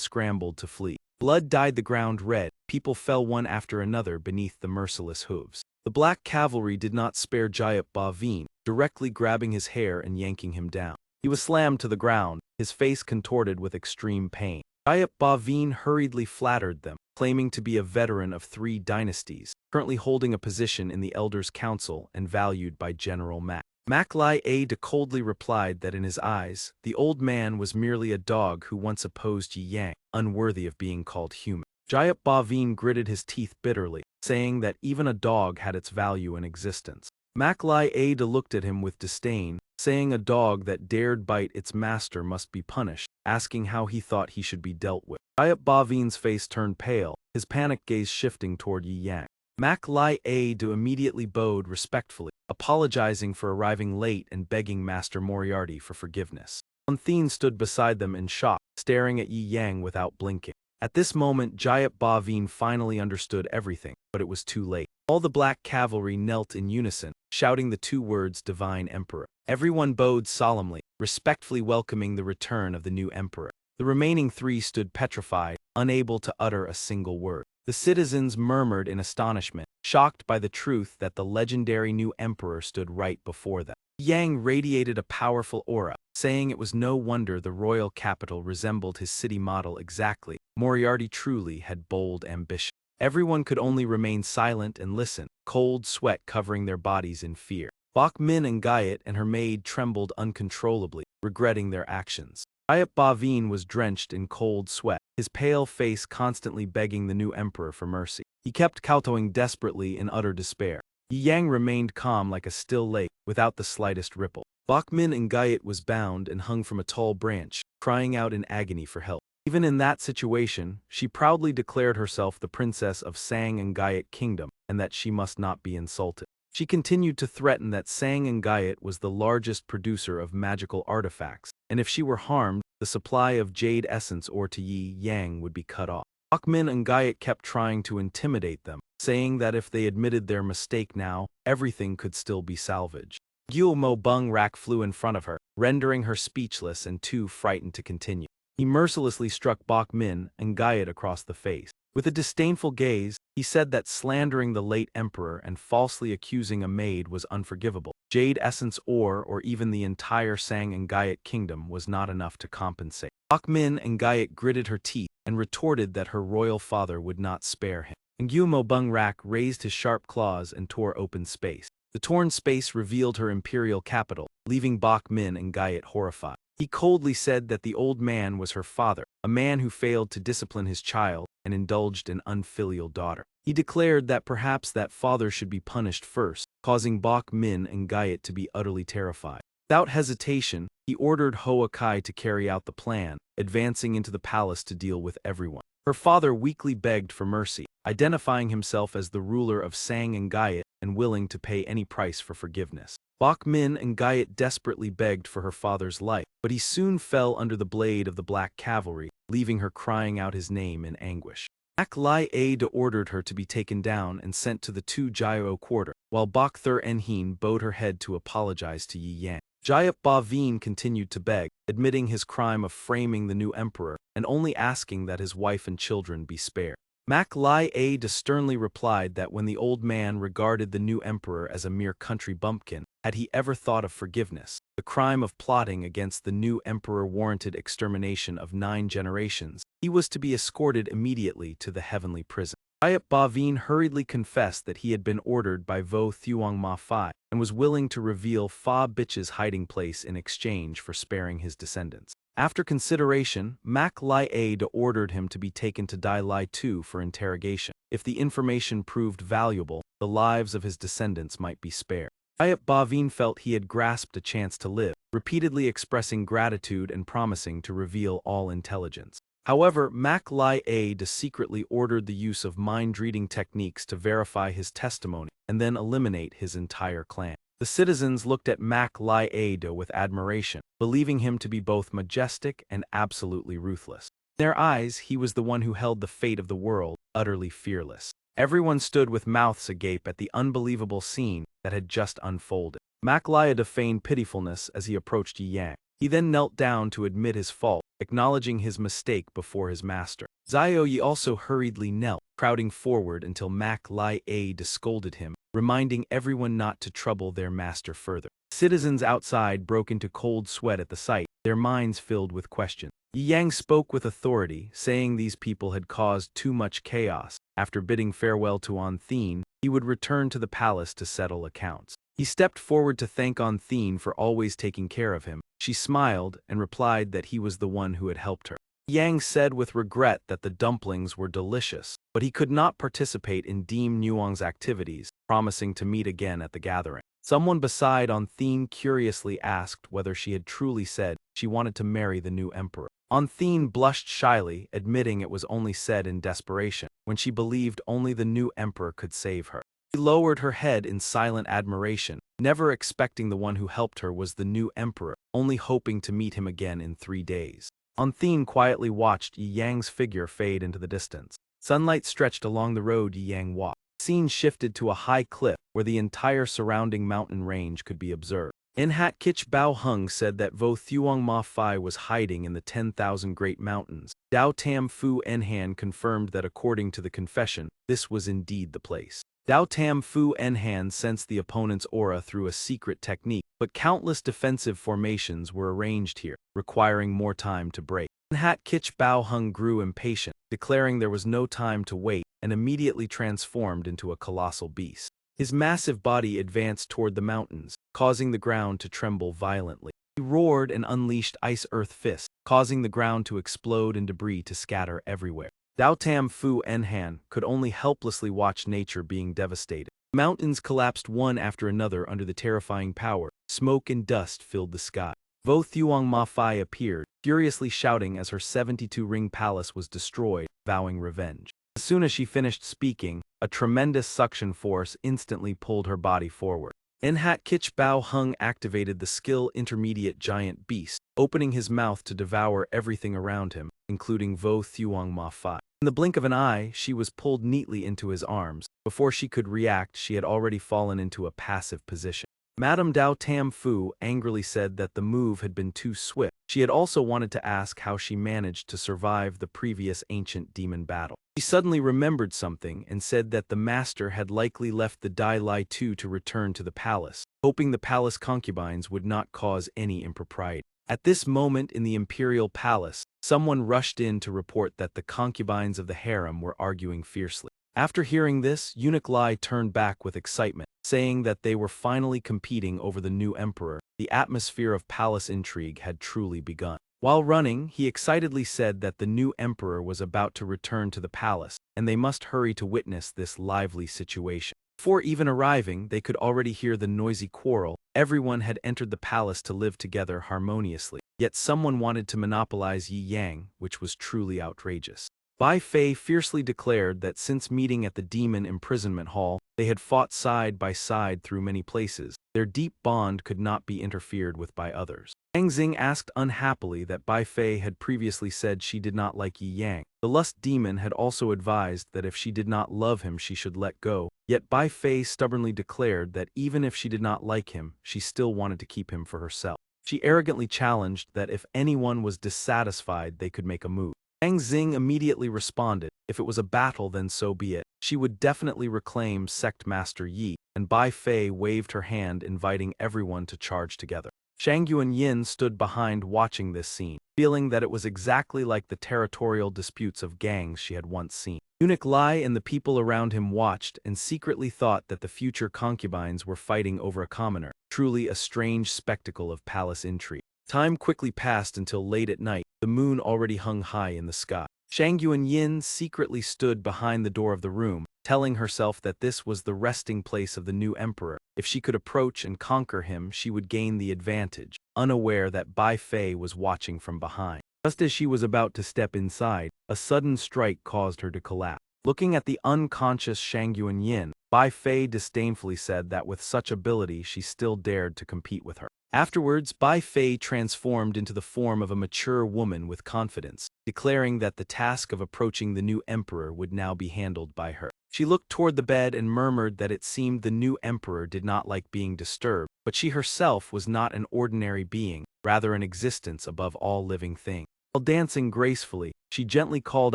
scrambled to flee. Blood dyed the ground red, people fell one after another beneath the merciless hooves. The black cavalry did not spare Jayap Bavin, directly grabbing his hair and yanking him down. He was slammed to the ground, his face contorted with extreme pain. Jayap Bavin hurriedly flattered them, claiming to be a veteran of 3 dynasties, currently holding a position in the Elders' Council and valued by General Mac. Maclai Ada coldly replied that in his eyes, the old man was merely a dog who once opposed Yi Yang, unworthy of being called human. Jayap Bavin gritted his teeth bitterly, saying that even a dog had its value in existence. Maclai Ada looked at him with disdain, saying a dog that dared bite its master must be punished, asking how he thought he should be dealt with. Jayap Bavin's face turned pale, his panicked gaze shifting toward Yi Yang. Maclai Ada immediately bowed respectfully, apologizing for arriving late and begging Master Moriarty for forgiveness. Unthin stood beside them in shock, staring at Yi Yang without blinking. At this moment Jayap Bavin finally understood everything, but it was too late. All the black cavalry knelt in unison, shouting the 2 words Divine Emperor. Everyone bowed solemnly, respectfully welcoming the return of the new emperor. The remaining 3 stood petrified, unable to utter a single word. The citizens murmured in astonishment, shocked by the truth that the legendary new emperor stood right before them. Yang radiated a powerful aura, saying it was no wonder the royal capital resembled his city model exactly. Moriarty truly had bold ambition. Everyone could only remain silent and listen, cold sweat covering their bodies in fear. Bok Min and Gayet and her maid trembled uncontrollably, regretting their actions. Jayap Bavin was drenched in cold sweat, his pale face constantly begging the new emperor for mercy. He kept kowtowing desperately in utter despair. Yi Yang remained calm like a still lake, without the slightest ripple. Bok Min and Gayet was bound and hung from a tall branch, crying out in agony for help. Even in that situation, she proudly declared herself the princess of Sang and Gayet Kingdom, and that she must not be insulted. She continued to threaten that Sang and Gayet was the largest producer of magical artifacts, and if she were harmed, the supply of jade essence ore to Yi Yang would be cut off. Bok Min and Gayet kept trying to intimidate them, saying that if they admitted their mistake now, everything could still be salvaged. Guo Mo Bung Rak flew in front of her, rendering her speechless and too frightened to continue. He mercilessly struck Bok Min and Gayet across the face. With a disdainful gaze, he said that slandering the late emperor and falsely accusing a maid was unforgivable. Jade essence ore or even the entire Sang and Gayet kingdom was not enough to compensate. Bok Min and Gayet gritted her teeth and retorted that her royal father would not spare him. And Gumo Bung Rak raised his sharp claws and tore open space. The torn space revealed her imperial capital, leaving Bok Min and Gayet horrified. He coldly said that the old man was her father, a man who failed to discipline his child and indulged an unfilial daughter. He declared that perhaps that father should be punished first, causing Bok Min and Gayet to be utterly terrified. Without hesitation, he ordered Hoa Kai to carry out the plan, advancing into the palace to deal with everyone. Her father weakly begged for mercy, identifying himself as the ruler of Sang and Gayet and willing to pay any price for forgiveness. Bok Min and Gayet desperately begged for her father's life, but he soon fell under the blade of the black cavalry, leaving her crying out his name in anguish. Ak Lai Ada ordered her to be taken down and sent to the 2 Jio quarter, while Bok Thur Enhin bowed her head to apologize to Yi Yang. Jayap Bavin continued to beg, admitting his crime of framing the new emperor and only asking that his wife and children be spared. Mak Lai Ada sternly replied that when the old man regarded the new emperor as a mere country bumpkin, had he ever thought of forgiveness, the crime of plotting against the new emperor warranted extermination of 9 generations. He was to be escorted immediately to the heavenly prison. Jayap Bavin hurriedly confessed that he had been ordered by Vo Thuong Ma Phai and was willing to reveal Fa Bich's hiding place in exchange for sparing his descendants. After consideration, Mak Lai Ada ordered him to be taken to Dai Lai Tu for interrogation. If the information proved valuable, the lives of his descendants might be spared. Jayap Bavin felt he had grasped a chance to live, repeatedly expressing gratitude and promising to reveal all intelligence. However, Mak Lai Ada secretly ordered the use of mind-reading techniques to verify his testimony and then eliminate his entire clan. The citizens looked at Mak Lai Ada with admiration, believing him to be both majestic and absolutely ruthless. In their eyes, he was the one who held the fate of the world, utterly fearless. Everyone stood with mouths agape at the unbelievable scene that had just unfolded. Mak Laya feigned pitifulness as he approached Yi Yang. He then knelt down to admit his fault, acknowledging his mistake before his master. Zhao Yi also hurriedly knelt, crowding forward until Mak Laya scolded him, reminding everyone not to trouble their master further. Citizens outside broke into cold sweat at the sight, their minds filled with questions. Yi Yang spoke with authority, saying these people had caused too much chaos. After bidding farewell to Anthine, he would return to the palace to settle accounts. He stepped forward to thank Anthine for always taking care of him. She smiled and replied that he was the one who had helped her. Yang said with regret that the dumplings were delicious, but he could not participate in Dame Nuong's activities, promising to meet again at the gathering. Someone beside Anthine curiously asked whether she had truly said she wanted to marry the new emperor. Anthine blushed shyly, admitting it was only said in desperation, when she believed only the new emperor could save her. She lowered her head in silent admiration, never expecting the one who helped her was the new emperor, only hoping to meet him again in 3 days. Anthine quietly watched Yi Yang's figure fade into the distance. Sunlight stretched along the road Yi Yang walked. The scene shifted to a high cliff where the entire surrounding mountain range could be observed. Inhat Kich Bao Hung said that Vo Thuong Ma Phai was hiding in the 10,000 Great Mountains. Dao Tam Fu Enhan confirmed that according to the confession, this was indeed the place. Dao Tam Fu Enhan sensed the opponent's aura through a secret technique, but countless defensive formations were arranged here, requiring more time to break. Inhat Kich Bao Hung grew impatient, declaring there was no time to wait, and immediately transformed into a colossal beast. His massive body advanced toward the mountains, causing the ground to tremble violently. He roared and unleashed ice-earth fists, causing the ground to explode and debris to scatter everywhere. Dao Tam Fu Enhan could only helplessly watch nature being devastated. Mountains collapsed one after another under the terrifying power. Smoke and dust filled the sky. Vo Thuong Ma Phai appeared, furiously shouting as her 72-ring palace was destroyed, vowing revenge. As soon as she finished speaking, a tremendous suction force instantly pulled her body forward. Inhat Kich Bao Hung activated the skill Intermediate Giant Beast, opening his mouth to devour everything around him, including Vo Thuong Ma Phai. In the blink of an eye, she was pulled neatly into his arms. Before she could react, she had already fallen into a passive position. Madame Dao Tam Fu angrily said that the move had been too swift. She had also wanted to ask how she managed to survive the previous ancient demon battle. She suddenly remembered something and said that the master had likely left the Dai Lai Tu to return to the palace, hoping the palace concubines would not cause any impropriety. At this moment in the imperial palace, someone rushed in to report that the concubines of the harem were arguing fiercely. After hearing this, Eunuch Lai turned back with excitement, saying that they were finally competing over the new emperor. The atmosphere of palace intrigue had truly begun. While running, he excitedly said that the new emperor was about to return to the palace, and they must hurry to witness this lively situation. Before even arriving, they could already hear the noisy quarrel. Everyone had entered the palace to live together harmoniously, yet someone wanted to monopolize Yi Yang, which was truly outrageous. Bai Fei fiercely declared that since meeting at the demon imprisonment hall, they had fought side by side through many places. Their deep bond could not be interfered with by others. Yang Xing asked unhappily that Bai Fei had previously said she did not like Yi Yang. The lust demon had also advised that if she did not love him she should let go, yet Bai Fei stubbornly declared that even if she did not like him, she still wanted to keep him for herself. She arrogantly challenged that if anyone was dissatisfied they could make a move. Yang Xing immediately responded, if it was a battle then so be it. She would definitely reclaim Sect Master Yi, and Bai Fei waved her hand inviting everyone to charge together. Shang Yuan Yin stood behind watching this scene, feeling that it was exactly like the territorial disputes of gangs she had once seen. Eunuch Lai and the people around him watched and secretly thought that the future concubines were fighting over a commoner, truly a strange spectacle of palace intrigue. Time quickly passed until late at night, the moon already hung high in the sky. Shang Yuan Yin secretly stood behind the door of the room, telling herself that this was the resting place of the new emperor. If she could approach and conquer him, she would gain the advantage, unaware that Bai Fei was watching from behind. Just as she was about to step inside, a sudden strike caused her to collapse. Looking at the unconscious Shang Yuan Yin, Bai Fei disdainfully said that with such ability she still dared to compete with her. Afterwards, Bai Fei transformed into the form of a mature woman with confidence, declaring that the task of approaching the new emperor would now be handled by her. She looked toward the bed and murmured that it seemed the new emperor did not like being disturbed, but she herself was not an ordinary being, rather an existence above all living things. While dancing gracefully, she gently called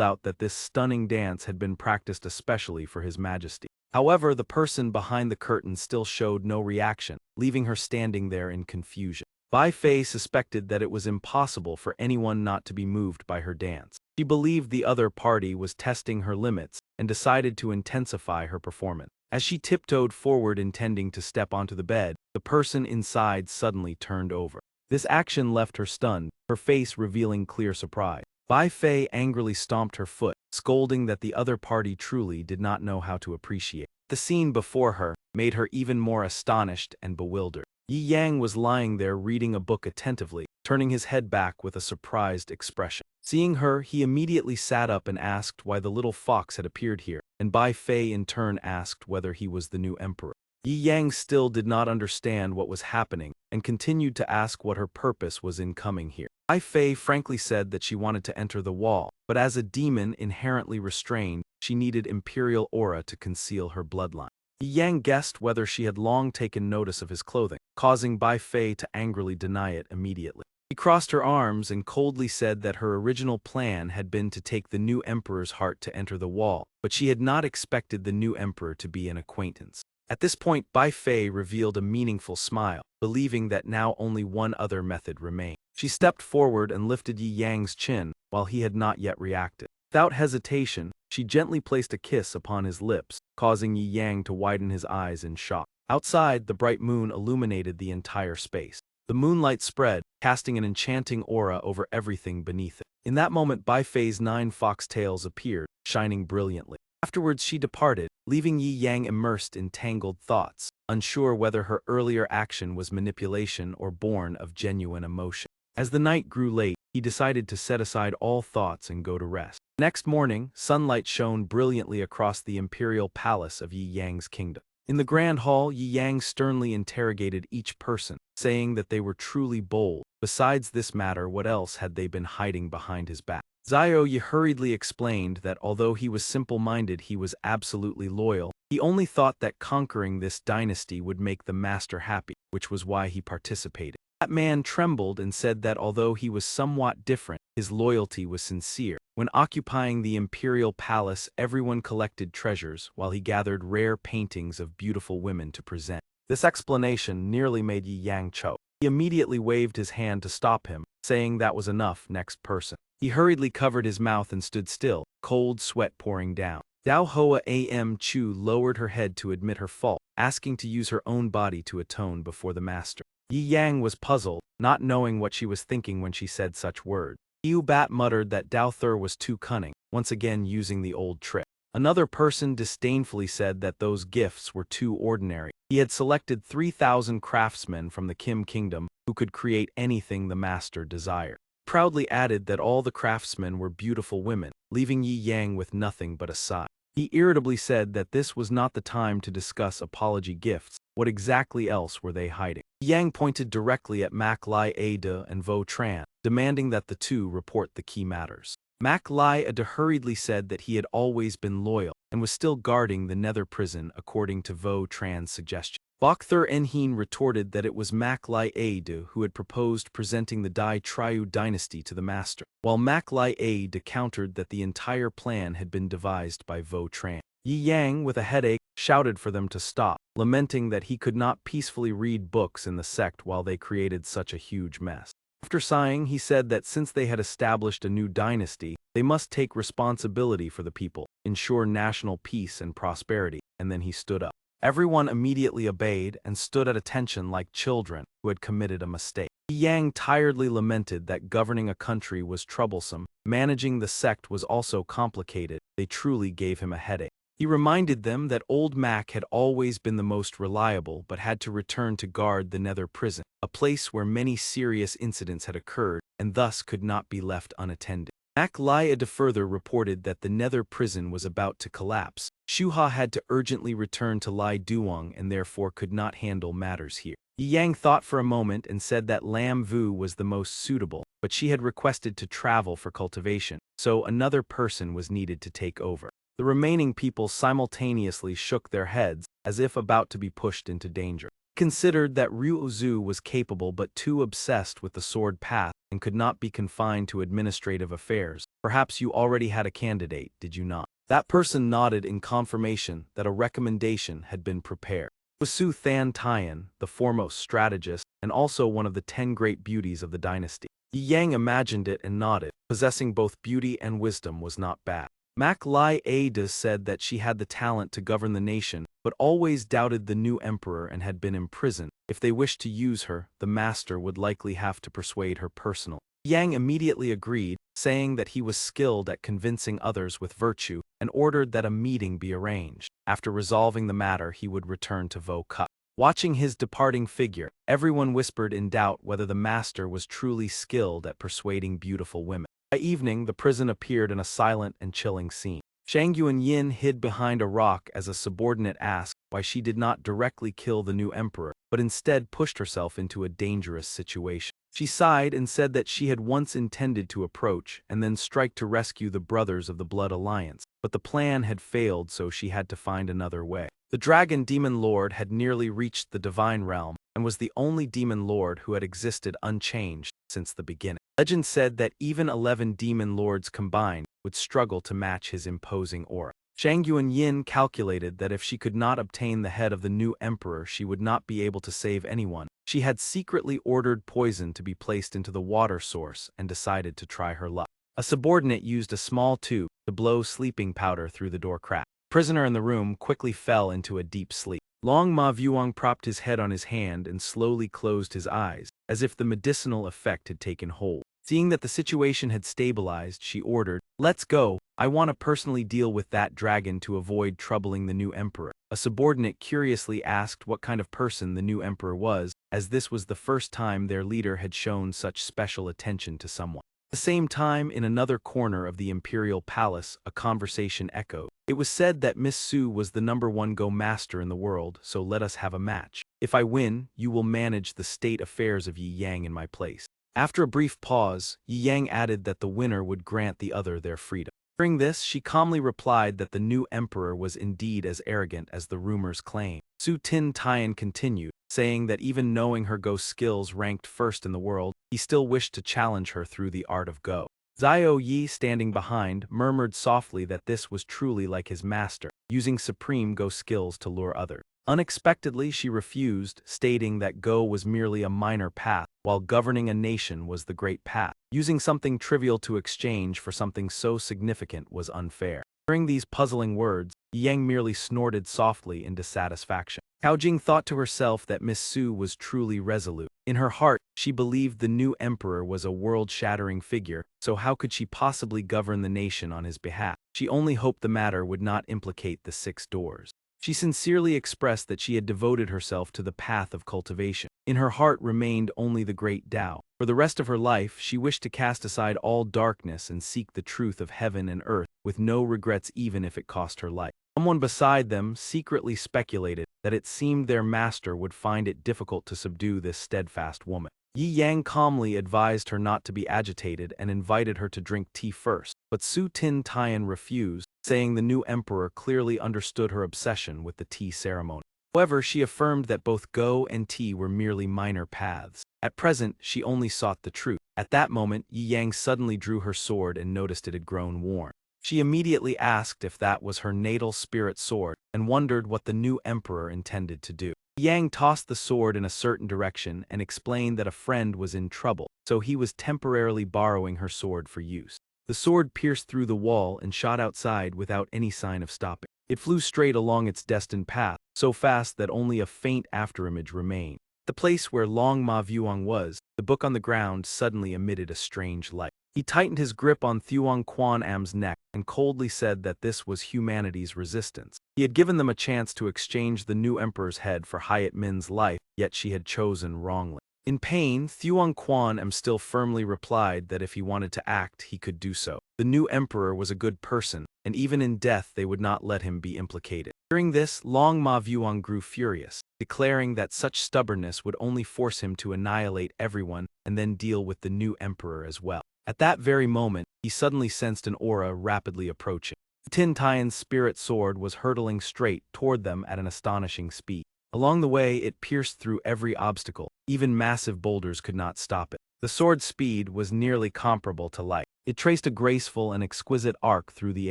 out that this stunning dance had been practiced especially for His Majesty. However, the person behind the curtain still showed no reaction, leaving her standing there in confusion. Bai Fei suspected that it was impossible for anyone not to be moved by her dance. She believed the other party was testing her limits and decided to intensify her performance. As she tiptoed forward intending to step onto the bed, the person inside suddenly turned over. This action left her stunned, her face revealing clear surprise. Bai Fei angrily stomped her foot, scolding that the other party truly did not know how to appreciate. The scene before her made her even more astonished and bewildered. Yi Yang was lying there reading a book attentively, turning his head back with a surprised expression. Seeing her, he immediately sat up and asked why the little fox had appeared here, and Bai Fei in turn asked whether he was the new emperor. Yi Yang still did not understand what was happening and continued to ask what her purpose was in coming here. Bai Fei frankly said that she wanted to enter the wall, but as a demon inherently restrained, she needed imperial aura to conceal her bloodline. Yi Yang guessed whether she had long taken notice of his clothing, causing Bai Fei to angrily deny it immediately. She crossed her arms and coldly said that her original plan had been to take the new emperor's heart to enter the wall, but she had not expected the new emperor to be an acquaintance. At this point, Bai Fei revealed a meaningful smile, believing that now only one other method remained. She stepped forward and lifted Yi Yang's chin, while he had not yet reacted. Without hesitation, she gently placed a kiss upon his lips, causing Yi Yang to widen his eyes in shock. Outside, the bright moon illuminated the entire space. The moonlight spread, casting an enchanting aura over everything beneath it. In that moment, Bai Fei's 9 foxtails appeared, shining brilliantly. Afterwards she departed, leaving Yi Yang immersed in tangled thoughts, unsure whether her earlier action was manipulation or born of genuine emotion. As the night grew late, he decided to set aside all thoughts and go to rest. Next morning, sunlight shone brilliantly across the imperial palace of Yi Yang's kingdom. In the grand hall, Yi Yang sternly interrogated each person, saying that they were truly bold. Besides this matter, what else had they been hiding behind his back? Zhao Yi hurriedly explained that although he was simple-minded, he was absolutely loyal. He only thought that conquering this dynasty would make the master happy, which was why he participated. That man trembled and said that although he was somewhat different, his loyalty was sincere. When occupying the imperial palace, everyone collected treasures, while he gathered rare paintings of beautiful women to present. This explanation nearly made Yi Yang choke. He immediately waved his hand to stop him, saying that was enough, next person. He hurriedly covered his mouth and stood still, cold sweat pouring down. Dao Hoa Am Chu lowered her head to admit her fault, asking to use her own body to atone before the master. Yi Yang was puzzled, not knowing what she was thinking when she said such words. Liu Bat muttered that Dao Thur was too cunning, once again using the old trick. Another person disdainfully said that those gifts were too ordinary. He had selected 3,000 craftsmen from the Kim Kingdom who could create anything the master desired. Proudly added that all the craftsmen were beautiful women, leaving Yi Yang with nothing but a sigh. He irritably said that this was not the time to discuss apology gifts. What exactly else were they hiding? Yi Yang pointed directly at Mac Lai Ada and Vo Tran, demanding that the two report the key matters. Mac Lai Ada hurriedly said that he had always been loyal and was still guarding the nether prison according to Vo Tran's suggestion. Bok Thur Enheen retorted that it was Mac Lai Ada who had proposed presenting the Dai Triu dynasty to the master, while Mac Lai Ada countered that the entire plan had been devised by Vo Tran. Yi Yang, with a headache, shouted for them to stop, lamenting that he could not peacefully read books in the sect while they created such a huge mess. After sighing, he said that since they had established a new dynasty, they must take responsibility for the people, ensure national peace and prosperity, and then he stood up. Everyone immediately obeyed and stood at attention like children who had committed a mistake. Yi Yang tiredly lamented that governing a country was troublesome, managing the sect was also complicated. They truly gave him a headache. He reminded them that old Mac had always been the most reliable but had to return to guard the nether prison, a place where many serious incidents had occurred and thus could not be left unattended. Mac Lai Ada further reported that the nether prison was about to collapse. Shuha had to urgently return to Lai Duong and therefore could not handle matters here. Yi Yang thought for a moment and said that Lam Vu was the most suitable, but she had requested to travel for cultivation, so another person was needed to take over. The remaining people simultaneously shook their heads, as if about to be pushed into danger. Considered that Ryu Zhu was capable but too obsessed with the sword path and could not be confined to administrative affairs. Perhaps you already had a candidate, did you not? That person nodded in confirmation that a recommendation had been prepared. It was Su Than Tian, the foremost strategist, and also one of the 10 great beauties of the dynasty. Yi Yang imagined it and nodded. Possessing both beauty and wisdom was not bad. Mak Lai Ada said that she had the talent to govern the nation, but always doubted the new emperor and had been imprisoned. If they wished to use her, the master would likely have to persuade her personally. Yang immediately agreed, saying that he was skilled at convincing others with virtue, and ordered that a meeting be arranged. After resolving the matter, he would return to Vo Cup. Watching his departing figure, everyone whispered in doubt whether the master was truly skilled at persuading beautiful women. By evening, the prison appeared in a silent and chilling scene. Shang Yuan hid behind a rock as a subordinate asked why she did not directly kill the new emperor, but instead pushed herself into a dangerous situation. She sighed and said that she had once intended to approach and then strike to rescue the brothers of the Blood Alliance, but the plan had failed, so she had to find another way. The Dragon Demon Lord had nearly reached the divine realm and was the only demon lord who had existed unchanged since the beginning. Legend said that even 11 demon lords combined would struggle to match his imposing aura. Shang Yuan calculated that if she could not obtain the head of the new emperor, she would not be able to save anyone. She had secretly ordered poison to be placed into the water source and decided to try her luck. A subordinate used a small tube to blow sleeping powder through the door crack. The prisoner in the room quickly fell into a deep sleep. Long Ma Vuong propped his head on his hand and slowly closed his eyes, as if the medicinal effect had taken hold. Seeing that the situation had stabilized, she ordered, "Let's go. I want to personally deal with that dragon to avoid troubling the new emperor." A subordinate curiously asked what kind of person the new emperor was, as this was the first time their leader had shown such special attention to someone. At the same time, in another corner of the imperial palace, a conversation echoed. It was said that Miss Su was the #1 Go master in the world, so let us have a match. If I win, you will manage the state affairs of Yi Yang in my place. After a brief pause, Yi Yang added that the winner would grant the other their freedom. During this, she calmly replied that the new emperor was indeed as arrogant as the rumors claimed. Su Tin Tian continued, saying that even knowing her Go skills ranked first in the world, he still wished to challenge her through the art of Go. Zhao Yi, standing behind, murmured softly that this was truly like his master, using supreme Go skills to lure others. Unexpectedly, she refused, stating that Go was merely a minor path, while governing a nation was the great path. Using something trivial to exchange for something so significant was unfair. Hearing these puzzling words, Yang merely snorted softly in dissatisfaction. Cao Jing thought to herself that Miss Su was truly resolute. In her heart, she believed the new emperor was a world-shattering figure, so how could she possibly govern the nation on his behalf? She only hoped the matter would not implicate the 6 doors. She sincerely expressed that she had devoted herself to the path of cultivation. In her heart remained only the great Tao. For the rest of her life, she wished to cast aside all darkness and seek the truth of heaven and earth, with no regrets even if it cost her life. Someone beside them secretly speculated that it seemed their master would find it difficult to subdue this steadfast woman. Yi Yang calmly advised her not to be agitated and invited her to drink tea first, but Su Tin Tian refused, saying the new emperor clearly understood her obsession with the tea ceremony. However, she affirmed that both Go and tea were merely minor paths. At present, she only sought the truth. At that moment, Yi Yang suddenly drew her sword and noticed it had grown worn. She immediately asked if that was her natal spirit sword and wondered what the new emperor intended to do. Yang tossed the sword in a certain direction and explained that a friend was in trouble, so he was temporarily borrowing her sword for use. The sword pierced through the wall and shot outside without any sign of stopping. It flew straight along its destined path, so fast that only a faint afterimage remained. The place where Long Ma Vuong was, the book on the ground suddenly emitted a strange light. He tightened his grip on Thuong Quan Am's neck and coldly said that this was humanity's resistance. He had given them a chance to exchange the new emperor's head for Hayat Min's life, yet she had chosen wrongly. In pain, Thuong Quan Am still firmly replied that if he wanted to act, he could do so. The new emperor was a good person, and even in death they would not let him be implicated. Hearing this, Long Ma Vuong grew furious, declaring that such stubbornness would only force him to annihilate everyone and then deal with the new emperor as well. At that very moment, he suddenly sensed an aura rapidly approaching. Tin Tian's spirit sword was hurtling straight toward them at an astonishing speed. Along the way, it pierced through every obstacle. Even massive boulders could not stop it. The sword's speed was nearly comparable to light. It traced a graceful and exquisite arc through the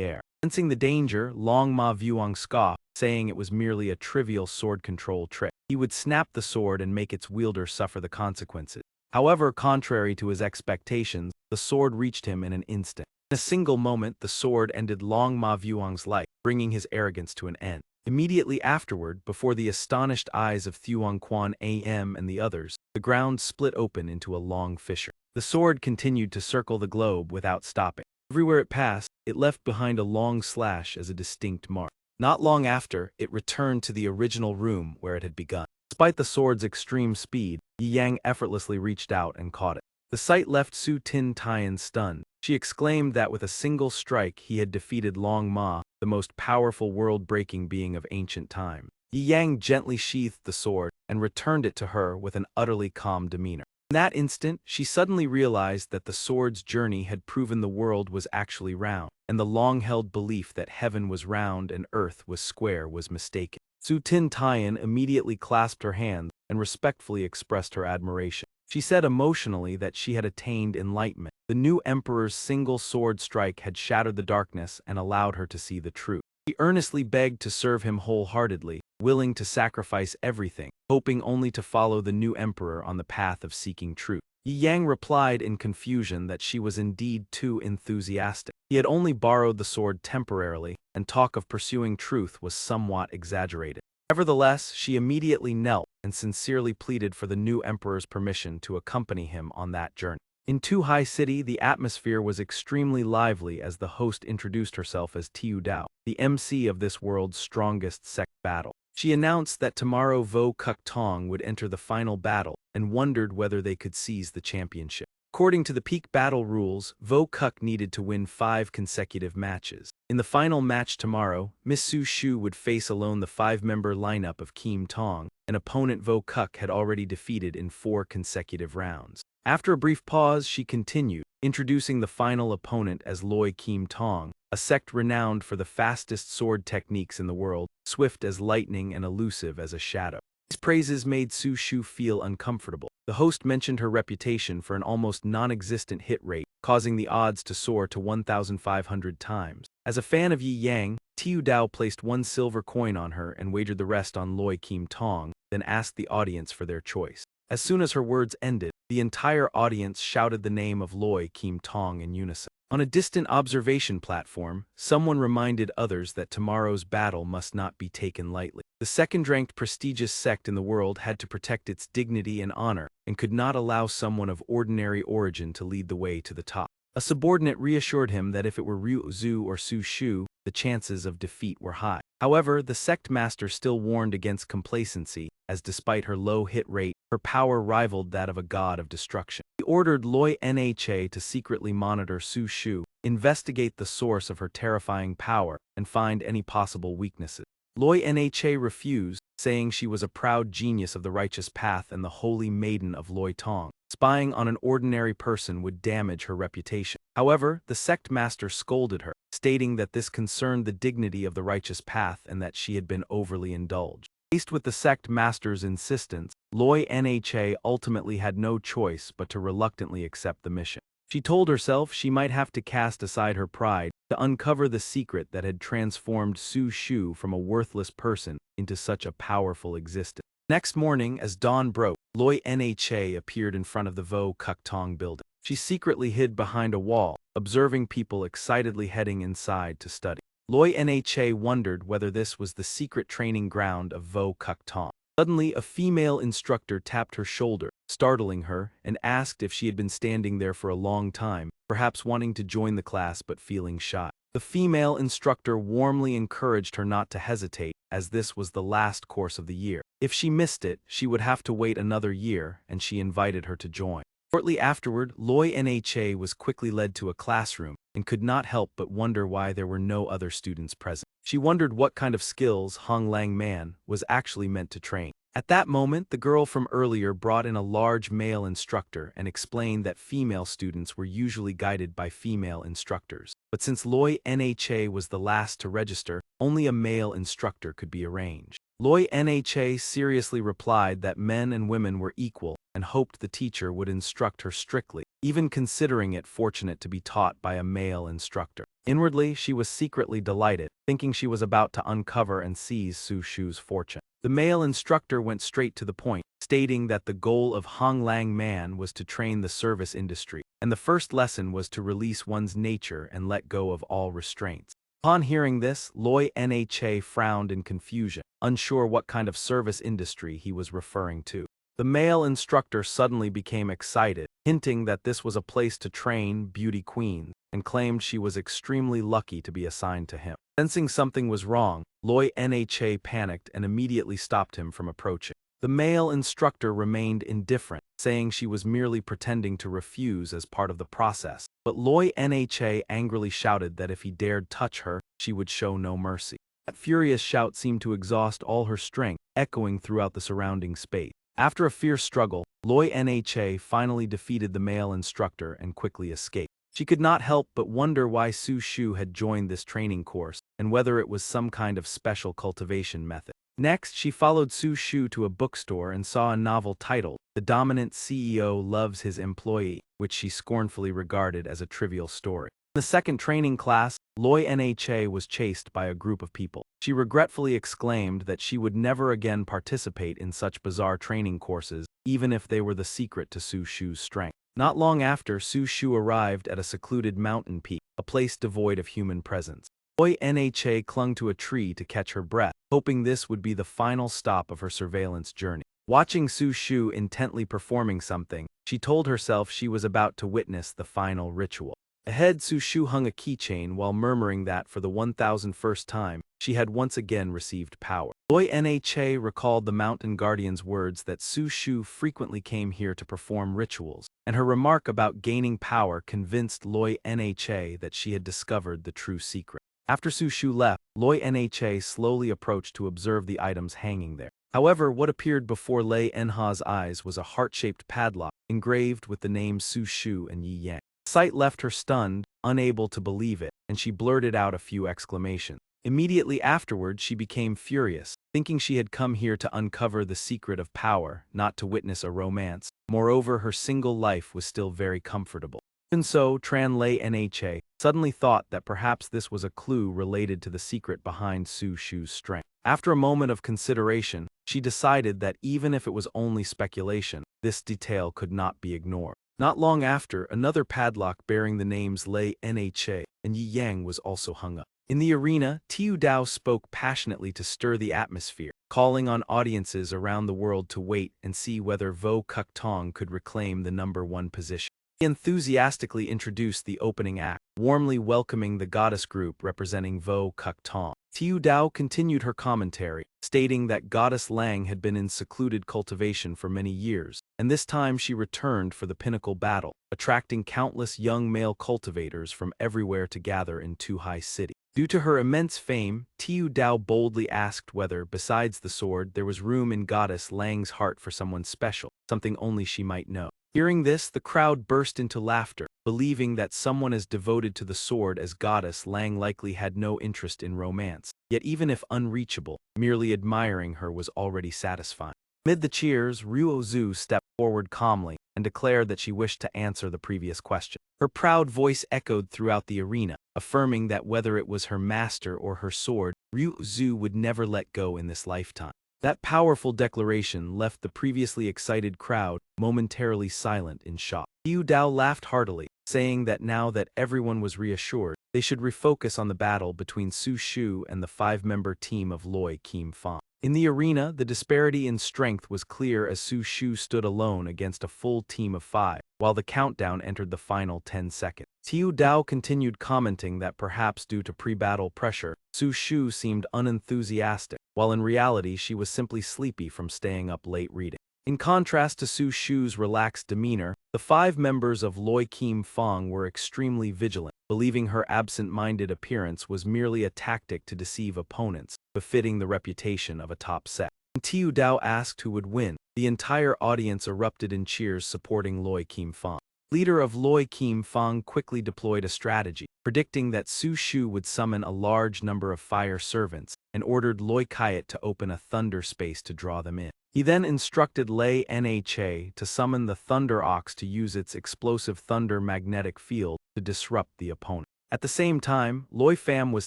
air. Sensing the danger, Long Ma Vuong scoffed, saying it was merely a trivial sword control trick. He would snap the sword and make its wielder suffer the consequences. However, contrary to his expectations, the sword reached him in an instant. In a single moment, the sword ended Long Ma Vuong's life, bringing his arrogance to an end. Immediately afterward, before the astonished eyes of Thuong Quan AM and the others, the ground split open into a long fissure. The sword continued to circle the globe without stopping. Everywhere it passed, it left behind a long slash as a distinct mark. Not long after, it returned to the original room where it had begun. Despite the sword's extreme speed, Yi Yang effortlessly reached out and caught it. The sight left Su Tin Tian stunned. She exclaimed that with a single strike he had defeated Long Ma, the most powerful world-breaking being of ancient time. Yi Yang gently sheathed the sword and returned it to her with an utterly calm demeanor. In that instant, she suddenly realized that the sword's journey had proven the world was actually round, and the long-held belief that heaven was round and earth was square was mistaken. Su Tin Tian immediately clasped her hands and respectfully expressed her admiration. She said emotionally that she had attained enlightenment. The new emperor's single sword strike had shattered the darkness and allowed her to see the truth. She earnestly begged to serve him wholeheartedly, willing to sacrifice everything, hoping only to follow the new emperor on the path of seeking truth. Yi Yang replied in confusion that she was indeed too enthusiastic. He had only borrowed the sword temporarily, and talk of pursuing truth was somewhat exaggerated. Nevertheless, she immediately knelt and sincerely pleaded for the new emperor's permission to accompany him on that journey. In Tu Hai City, the atmosphere was extremely lively as the host introduced herself as Tiu Dao, the MC of this world's strongest sect battle. She announced that tomorrow Vo Kuk Tong would enter the final battle and wondered whether they could seize the championship. According to the peak battle rules, Vo Kuk needed to win 5 consecutive matches. In the final match tomorrow, Miss Su Shu would face alone the 5-member lineup of Kim Tong, an opponent Vo Kuk had already defeated in 4 consecutive rounds. After a brief pause, she continued, introducing the final opponent as Loi Kim Tong, a sect renowned for the fastest sword techniques in the world, swift as lightning and elusive as a shadow. These praises made Su Shu feel uncomfortable. The host mentioned her reputation for an almost non-existent hit rate, causing the odds to soar to 1,500 times. As a fan of Yi Yang, Tiu Dao placed 1 silver coin on her and wagered the rest on Loi Kim Tong, then asked the audience for their choice. As soon as her words ended, the entire audience shouted the name of Loi Kim Tong in unison. On a distant observation platform, someone reminded others that tomorrow's battle must not be taken lightly. The second-ranked prestigious sect in the world had to protect its dignity and honor, and could not allow someone of ordinary origin to lead the way to the top. A subordinate reassured him that if it were Ryu Zhu or Su Shu, the chances of defeat were high. However, the sect master still warned against complacency, as despite her low hit rate, her power rivaled that of a god of destruction. He ordered Loi Nha to secretly monitor Su Shu, investigate the source of her terrifying power, and find any possible weaknesses. Loi Nha refused, saying she was a proud genius of the righteous path and the holy maiden of Loi Tong. Spying on an ordinary person would damage her reputation. However, the sect master scolded her, stating that this concerned the dignity of the righteous path and that she had been overly indulged. Faced with the sect master's insistence, Loi Nha ultimately had no choice but to reluctantly accept the mission. She told herself she might have to cast aside her pride to uncover the secret that had transformed Su Shu from a worthless person into such a powerful existence. Next morning, as dawn broke, Loi Nha appeared in front of the Vo Kuk Tong building. She secretly hid behind a wall, observing people excitedly heading inside to study. Loi Nha wondered whether this was the secret training ground of Vo Kuk Tong. Suddenly, a female instructor tapped her shoulder, startling her, and asked if she had been standing there for a long time, perhaps wanting to join the class but feeling shy. The female instructor warmly encouraged her not to hesitate, as this was the last course of the year. If she missed it, she would have to wait another year, and she invited her to join. Shortly afterward, Loi Nha was quickly led to a classroom and could not help but wonder why there were no other students present. She wondered what kind of skills Hong Lang Man was actually meant to train. At that moment, the girl from earlier brought in a large male instructor and explained that female students were usually guided by female instructors. But since Loi Nha was the last to register, only a male instructor could be arranged. Loi Nha seriously replied that men and women were equal and hoped the teacher would instruct her strictly, even considering it fortunate to be taught by a male instructor. Inwardly, she was secretly delighted, thinking she was about to uncover and seize Su Shu's fortune. The male instructor went straight to the point, stating that the goal of Hong Lang Man was to train the service industry, and the first lesson was to release one's nature and let go of all restraints. Upon hearing this, Loi Nha frowned in confusion, unsure what kind of service industry he was referring to. The male instructor suddenly became excited, hinting that this was a place to train beauty queens, and claimed she was extremely lucky to be assigned to him. Sensing something was wrong, Loi Nha panicked and immediately stopped him from approaching. The male instructor remained indifferent, saying she was merely pretending to refuse as part of the process. But Loi Nha angrily shouted that if he dared touch her, she would show no mercy. That furious shout seemed to exhaust all her strength, echoing throughout the surrounding space. After a fierce struggle, Loi Nha finally defeated the male instructor and quickly escaped. She could not help but wonder why Su Shu had joined this training course, and whether it was some kind of special cultivation method. Next, she followed Su Shu to a bookstore and saw a novel titled, The Dominant CEO Loves His Employee, which she scornfully regarded as a trivial story. In the second training class, Loi Nha was chased by a group of people. She regretfully exclaimed that she would never again participate in such bizarre training courses, even if they were the secret to Su Shu's strength. Not long after, Su Shu arrived at a secluded mountain peak, a place devoid of human presence. Loi Nha clung to a tree to catch her breath, hoping this would be the final stop of her surveillance journey. Watching Su Shu intently performing something, she told herself she was about to witness the final ritual. Ahead, Su Shu hung a keychain while murmuring that for the 1001st time, she had once again received power. Loi Nha recalled the mountain guardian's words that Su Shu frequently came here to perform rituals, and her remark about gaining power convinced Loi Nha that she had discovered the true secret. After Su Shu left, Loi Nha slowly approached to observe the items hanging there. However, what appeared before Lei Enha's eyes was a heart-shaped padlock engraved with the names Su Shu and Yi Yang. The sight left her stunned, unable to believe it, and she blurted out a few exclamations. Immediately afterward, she became furious, thinking she had come here to uncover the secret of power, not to witness a romance. Moreover, her single life was still very comfortable. Even so, Tran Lei Nha suddenly thought that perhaps this was a clue related to the secret behind Su Shu's strength. After a moment of consideration, she decided that even if it was only speculation, this detail could not be ignored. Not long after, another padlock bearing the names Lei Nha and Yi Yang was also hung up. In the arena, Tiu Dao spoke passionately to stir the atmosphere, calling on audiences around the world to wait and see whether Vo Kuk Tong could reclaim the #1 position. He enthusiastically introduced the opening act, warmly welcoming the goddess group representing Vo Kuk Tong. Tiu Dao continued her commentary, stating that Goddess Lang had been in secluded cultivation for many years, and this time she returned for the pinnacle battle, attracting countless young male cultivators from everywhere to gather in Tuhai City. Due to her immense fame, Tiu Dao boldly asked whether, besides the sword, there was room in Goddess Lang's heart for someone special, something only she might know. Hearing this, the crowd burst into laughter, believing that someone as devoted to the sword as Goddess Lang likely had no interest in romance. Yet even if unreachable, merely admiring her was already satisfying. Amid the cheers, Ruo Zhu stepped forward calmly and declared that she wished to answer the previous question. Her proud voice echoed throughout the arena, affirming that whether it was her master or her sword, Ruo Zhu would never let go in this lifetime. That powerful declaration left the previously excited crowd momentarily silent in shock. Tiu Dao laughed heartily, saying that now that everyone was reassured, they should refocus on the battle between Su Shu and the 5-member team of Loi Kim Fang. In the arena, the disparity in strength was clear as Su Shu stood alone against a full team of 5, while the countdown entered the final 10 seconds. Tiu Dao continued commenting that perhaps due to pre-battle pressure, Su Shu seemed unenthusiastic, while in reality she was simply sleepy from staying up late reading. In contrast to Su Shu's relaxed demeanor, the 5 members of Loi Kim Fong were extremely vigilant, believing her absent-minded appearance was merely a tactic to deceive opponents, befitting the reputation of a top set. When Tiu Dao asked who would win, the entire audience erupted in cheers supporting Loi Kim Fong. Leader of Loi Kim Fong quickly deployed a strategy, predicting that Su Shu would summon a large number of fire servants, and ordered Loi Kiat to open a thunder space to draw them in. He then instructed Lei Nha to summon the Thunder Ox to use its explosive thunder magnetic field to disrupt the opponent. At the same time, Loi Pham was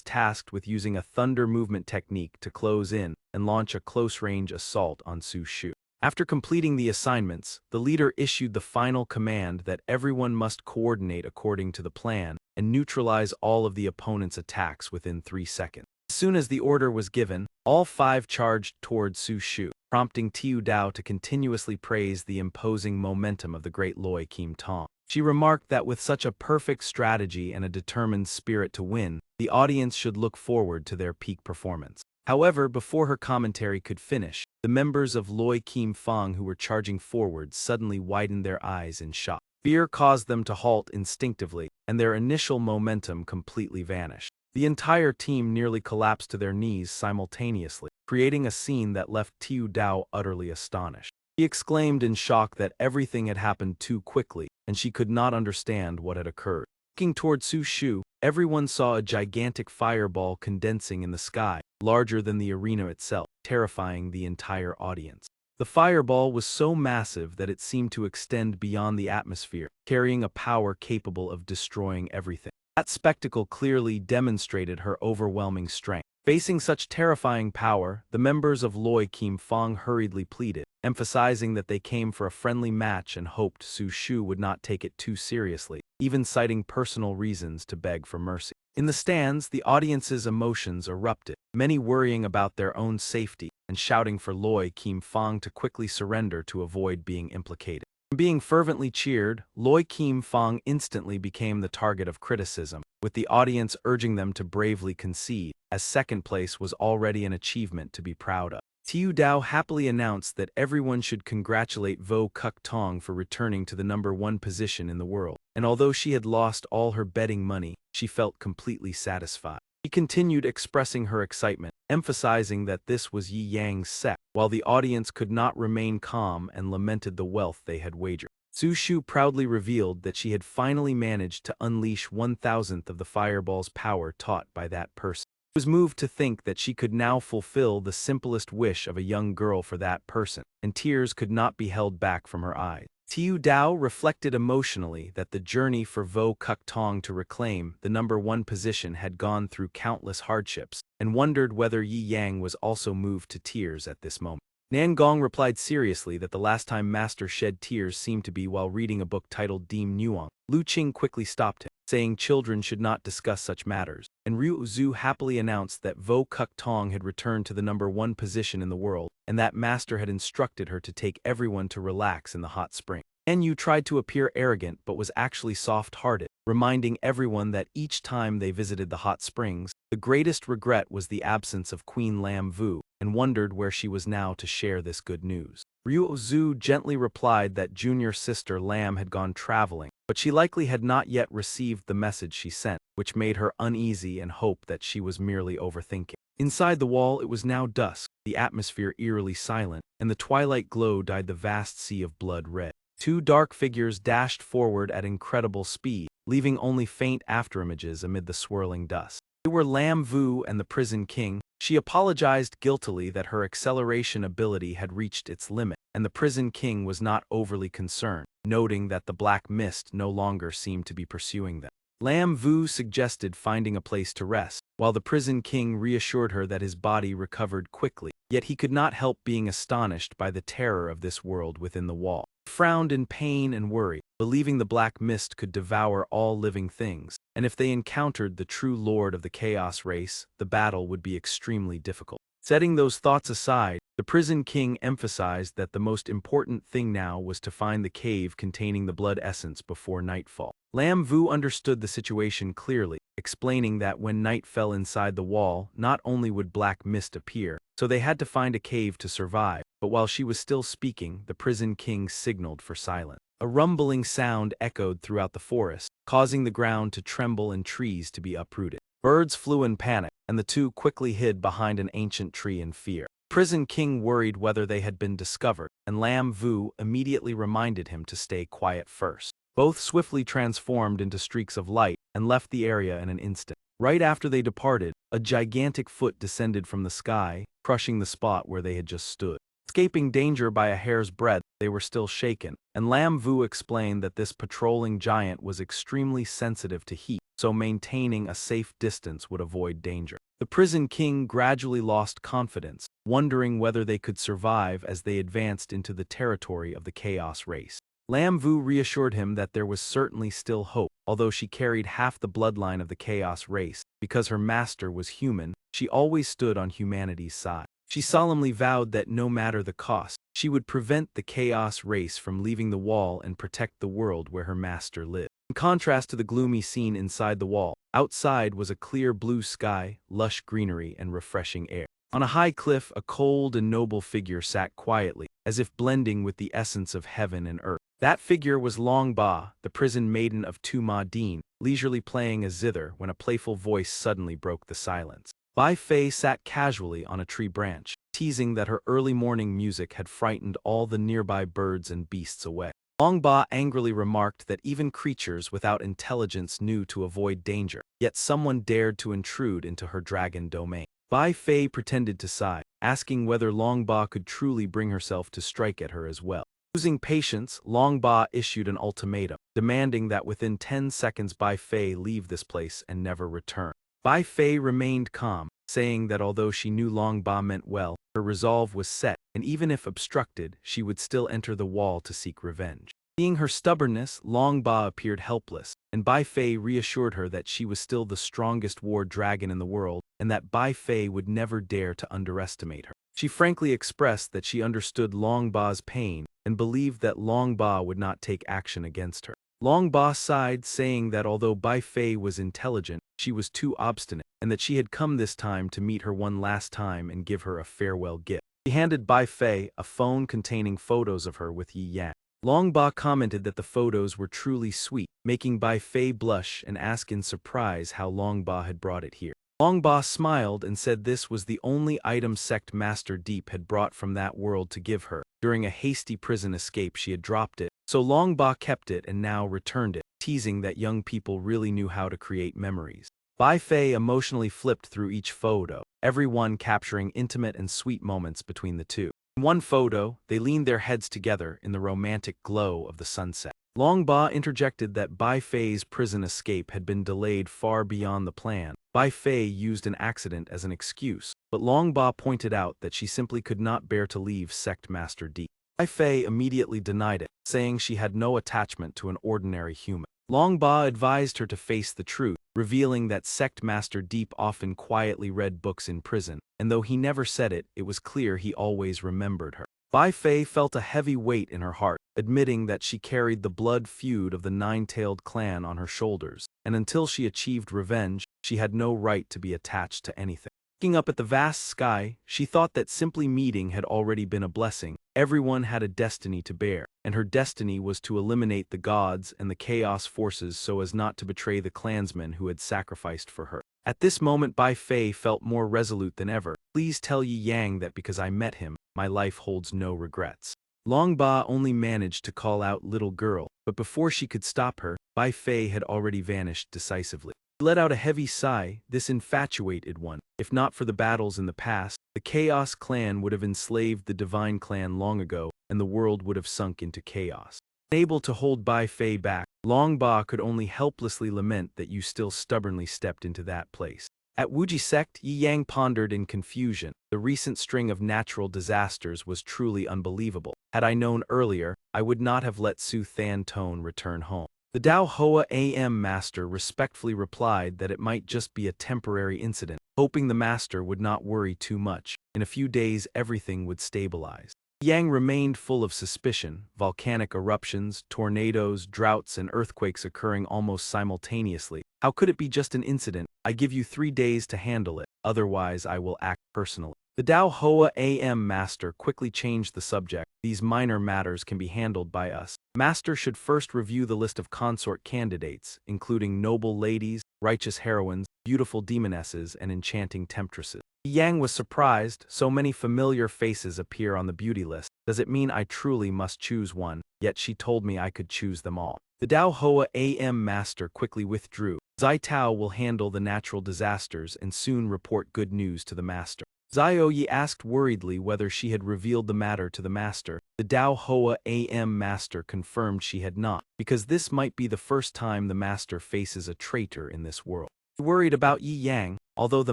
tasked with using a thunder movement technique to close in and launch a close-range assault on Su Shu. After completing the assignments, the leader issued the final command that everyone must coordinate according to the plan and neutralize all of the opponent's attacks within 3 seconds. As soon as the order was given, all 5 charged toward Su Shu, prompting Tiu Dao to continuously praise the imposing momentum of the great Loi Kim Tong. She remarked that with such a perfect strategy and a determined spirit to win, the audience should look forward to their peak performance. However, before her commentary could finish, the members of Loi Kim Fong who were charging forward suddenly widened their eyes in shock. Fear caused them to halt instinctively, and their initial momentum completely vanished. The entire team nearly collapsed to their knees simultaneously, creating a scene that left Tiu Dao utterly astonished. He exclaimed in shock that everything had happened too quickly, and she could not understand what had occurred. Looking toward Su Shu, everyone saw a gigantic fireball condensing in the sky, larger than the arena itself, terrifying the entire audience. The fireball was so massive that it seemed to extend beyond the atmosphere, carrying a power capable of destroying everything. That spectacle clearly demonstrated her overwhelming strength. Facing such terrifying power, the members of Loi Kim Fong hurriedly pleaded, emphasizing that they came for a friendly match and hoped Su Shu would not take it too seriously, even citing personal reasons to beg for mercy. In the stands, the audience's emotions erupted, many worrying about their own safety and shouting for Loi Kim Fong to quickly surrender to avoid being implicated. Being fervently cheered, Loi Kim Fong instantly became the target of criticism, with the audience urging them to bravely concede, as second place was already an achievement to be proud of. Tiu Dao happily announced that everyone should congratulate Vo Kuk Tong for returning to the #1 position in the world, and although she had lost all her betting money, she felt completely satisfied. She continued expressing her excitement, emphasizing that this was Yi Yang's set, while the audience could not remain calm and lamented the wealth they had wagered. Su Shu proudly revealed that she had finally managed to unleash 1,000th of the fireball's power taught by that person. She was moved to think that she could now fulfill the simplest wish of a young girl for that person, and tears could not be held back from her eyes. Tiu Dao reflected emotionally that the journey for Vo Kuk Tong to reclaim the #1 position had gone through countless hardships, and wondered whether Yi Yang was also moved to tears at this moment. Nan Gong replied seriously that the last time Master shed tears seemed to be while reading a book titled Dim Nuang. Lu Qing quickly stopped him, saying children should not discuss such matters, and Ryu Zhu happily announced that Vo Kuk Tong had returned to the #1 position in the world, and that Master had instructed her to take everyone to relax in the hot spring. An Yu tried to appear arrogant but was actually soft-hearted, reminding everyone that each time they visited the hot springs, the greatest regret was the absence of Queen Lam Vu, and wondered where she was now to share this good news. Ryu Zhu gently replied that junior sister Lam had gone traveling, but she likely had not yet received the message she sent, which made her uneasy and hoped that she was merely overthinking. Inside the wall it was now dusk, the atmosphere eerily silent, and the twilight glow dyed the vast sea of blood red. 2 dark figures dashed forward at incredible speed, leaving only faint afterimages amid the swirling dust. They were Lam Vu and the Prison King. She apologized guiltily that her acceleration ability had reached its limit, and the Prison King was not overly concerned, noting that the black mist no longer seemed to be pursuing them. Lam Vu suggested finding a place to rest, while the Prison King reassured her that his body recovered quickly, yet he could not help being astonished by the terror of this world within the wall. He frowned in pain and worry, believing the black mist could devour all living things, and if they encountered the true lord of the chaos race, the battle would be extremely difficult. Setting those thoughts aside, the prison king emphasized that the most important thing now was to find the cave containing the blood essence before nightfall. Lam Vu understood the situation clearly, explaining that when night fell inside the wall, not only would black mist appear, so they had to find a cave to survive, but while she was still speaking, the prison king signaled for silence. A rumbling sound echoed throughout the forest, causing the ground to tremble and trees to be uprooted. Birds flew in panic, and the two quickly hid behind an ancient tree in fear. Prison King worried whether they had been discovered, and Lam Vu immediately reminded him to stay quiet first. Both swiftly transformed into streaks of light and left the area in an instant. Right after they departed, a gigantic foot descended from the sky, crushing the spot where they had just stood. Escaping danger by a hair's breadth, they were still shaken, and Lam Vu explained that this patrolling giant was extremely sensitive to heat, so maintaining a safe distance would avoid danger. The prison king gradually lost confidence, wondering whether they could survive as they advanced into the territory of the chaos race. Lam Vu reassured him that there was certainly still hope, although she carried half the bloodline of the chaos race. Because her master was human, she always stood on humanity's side. She solemnly vowed that no matter the cost, she would prevent the chaos race from leaving the wall and protect the world where her master lived. In contrast to the gloomy scene inside the wall, outside was a clear blue sky, lush greenery, and refreshing air. On a high cliff, a cold and noble figure sat quietly, as if blending with the essence of heaven and earth. That figure was Long Ba, the prison maiden of Tu Ma Deen, leisurely playing a zither when a playful voice suddenly broke the silence. Bai Fei sat casually on a tree branch, teasing that her early morning music had frightened all the nearby birds and beasts away. Long Ba angrily remarked that even creatures without intelligence knew to avoid danger, yet someone dared to intrude into her dragon domain. Bai Fei pretended to sigh, asking whether Long Ba could truly bring herself to strike at her as well. Losing patience, Long Ba issued an ultimatum, demanding that within 10 seconds Bai Fei leave this place and never return. Bai Fei remained calm, saying that although she knew Long Ba meant well, her resolve was set, and even if obstructed, she would still enter the wall to seek revenge. Seeing her stubbornness, Long Ba appeared helpless, and Bai Fei reassured her that she was still the strongest war dragon in the world, and that Bai Fei would never dare to underestimate her. She frankly expressed that she understood Long Ba's pain, and believed that Long Ba would not take action against her. Long Ba sighed, saying that although Bai Fei was intelligent, she was too obstinate, and that she had come this time to meet her one last time and give her a farewell gift. She handed Bai Fei a phone containing photos of her with Yi Yang. Long Ba commented that the photos were truly sweet, making Bai Fei blush and ask in surprise how Long Ba had brought it here. Long Ba smiled and said this was the only item Sect Master Deep had brought from that world to give her. During a hasty prison escape she had dropped it, so Long Ba kept it and now returned it, teasing that young people really knew how to create memories. Bai Fei emotionally flipped through each photo, every one capturing intimate and sweet moments between the two. In one photo, they leaned their heads together in the romantic glow of the sunset. Long Ba interjected that Bai Fei's prison escape had been delayed far beyond the plan. Bai Fei used an accident as an excuse, but Long Ba pointed out that she simply could not bear to leave Sect Master Deep. Bai Fei immediately denied it, saying she had no attachment to an ordinary human. Long Ba advised her to face the truth, revealing that Sect Master Deep often quietly read books in prison, and though he never said it, it was clear he always remembered her. Bai Fei felt a heavy weight in her heart, admitting that she carried the blood feud of the nine-tailed clan on her shoulders, and until she achieved revenge, she had no right to be attached to anything. Looking up at the vast sky, she thought that simply meeting had already been a blessing. Everyone had a destiny to bear, and her destiny was to eliminate the gods and the chaos forces so as not to betray the clansmen who had sacrificed for her. At this moment Bai Fei felt more resolute than ever. Please tell Yi Yang that because I met him, my life holds no regrets. Long Ba only managed to call out little girl, but before she could stop her, Bai Fei had already vanished decisively. He let out a heavy sigh, this infatuated one. If not for the battles in the past, the Chaos clan would have enslaved the Divine clan long ago, and the world would have sunk into chaos. Unable to hold Bai Fei back, Long Ba could only helplessly lament that you still stubbornly stepped into that place. At Wuji Sect, Yi Yang pondered in confusion. The recent string of natural disasters was truly unbelievable. Had I known earlier, I would not have let Su Than Tone return home. The Dao Hoa AM master respectfully replied that it might just be a temporary incident, hoping the master would not worry too much. In a few days everything would stabilize. Yang remained full of suspicion, volcanic eruptions, tornadoes, droughts, and earthquakes occurring almost simultaneously. How could it be just an incident? I give you 3 days to handle it, otherwise I will act personally. The Dao Hoa AM Master quickly changed the subject. These minor matters can be handled by us. Master should first review the list of consort candidates, including noble ladies, righteous heroines, beautiful demonesses, and enchanting temptresses. Yang was surprised, so many familiar faces appear on the beauty list. Does it mean I truly must choose one? Yet she told me I could choose them all. The Dao Hoa AM Master quickly withdrew. Zai Tao will handle the natural disasters and soon report good news to the Master. Zioyi asked worriedly whether she had revealed the matter to the Master. The Dao Hoa AM Master confirmed she had not, because this might be the first time the Master faces a traitor in this world. He worried about Yi Yang. Although the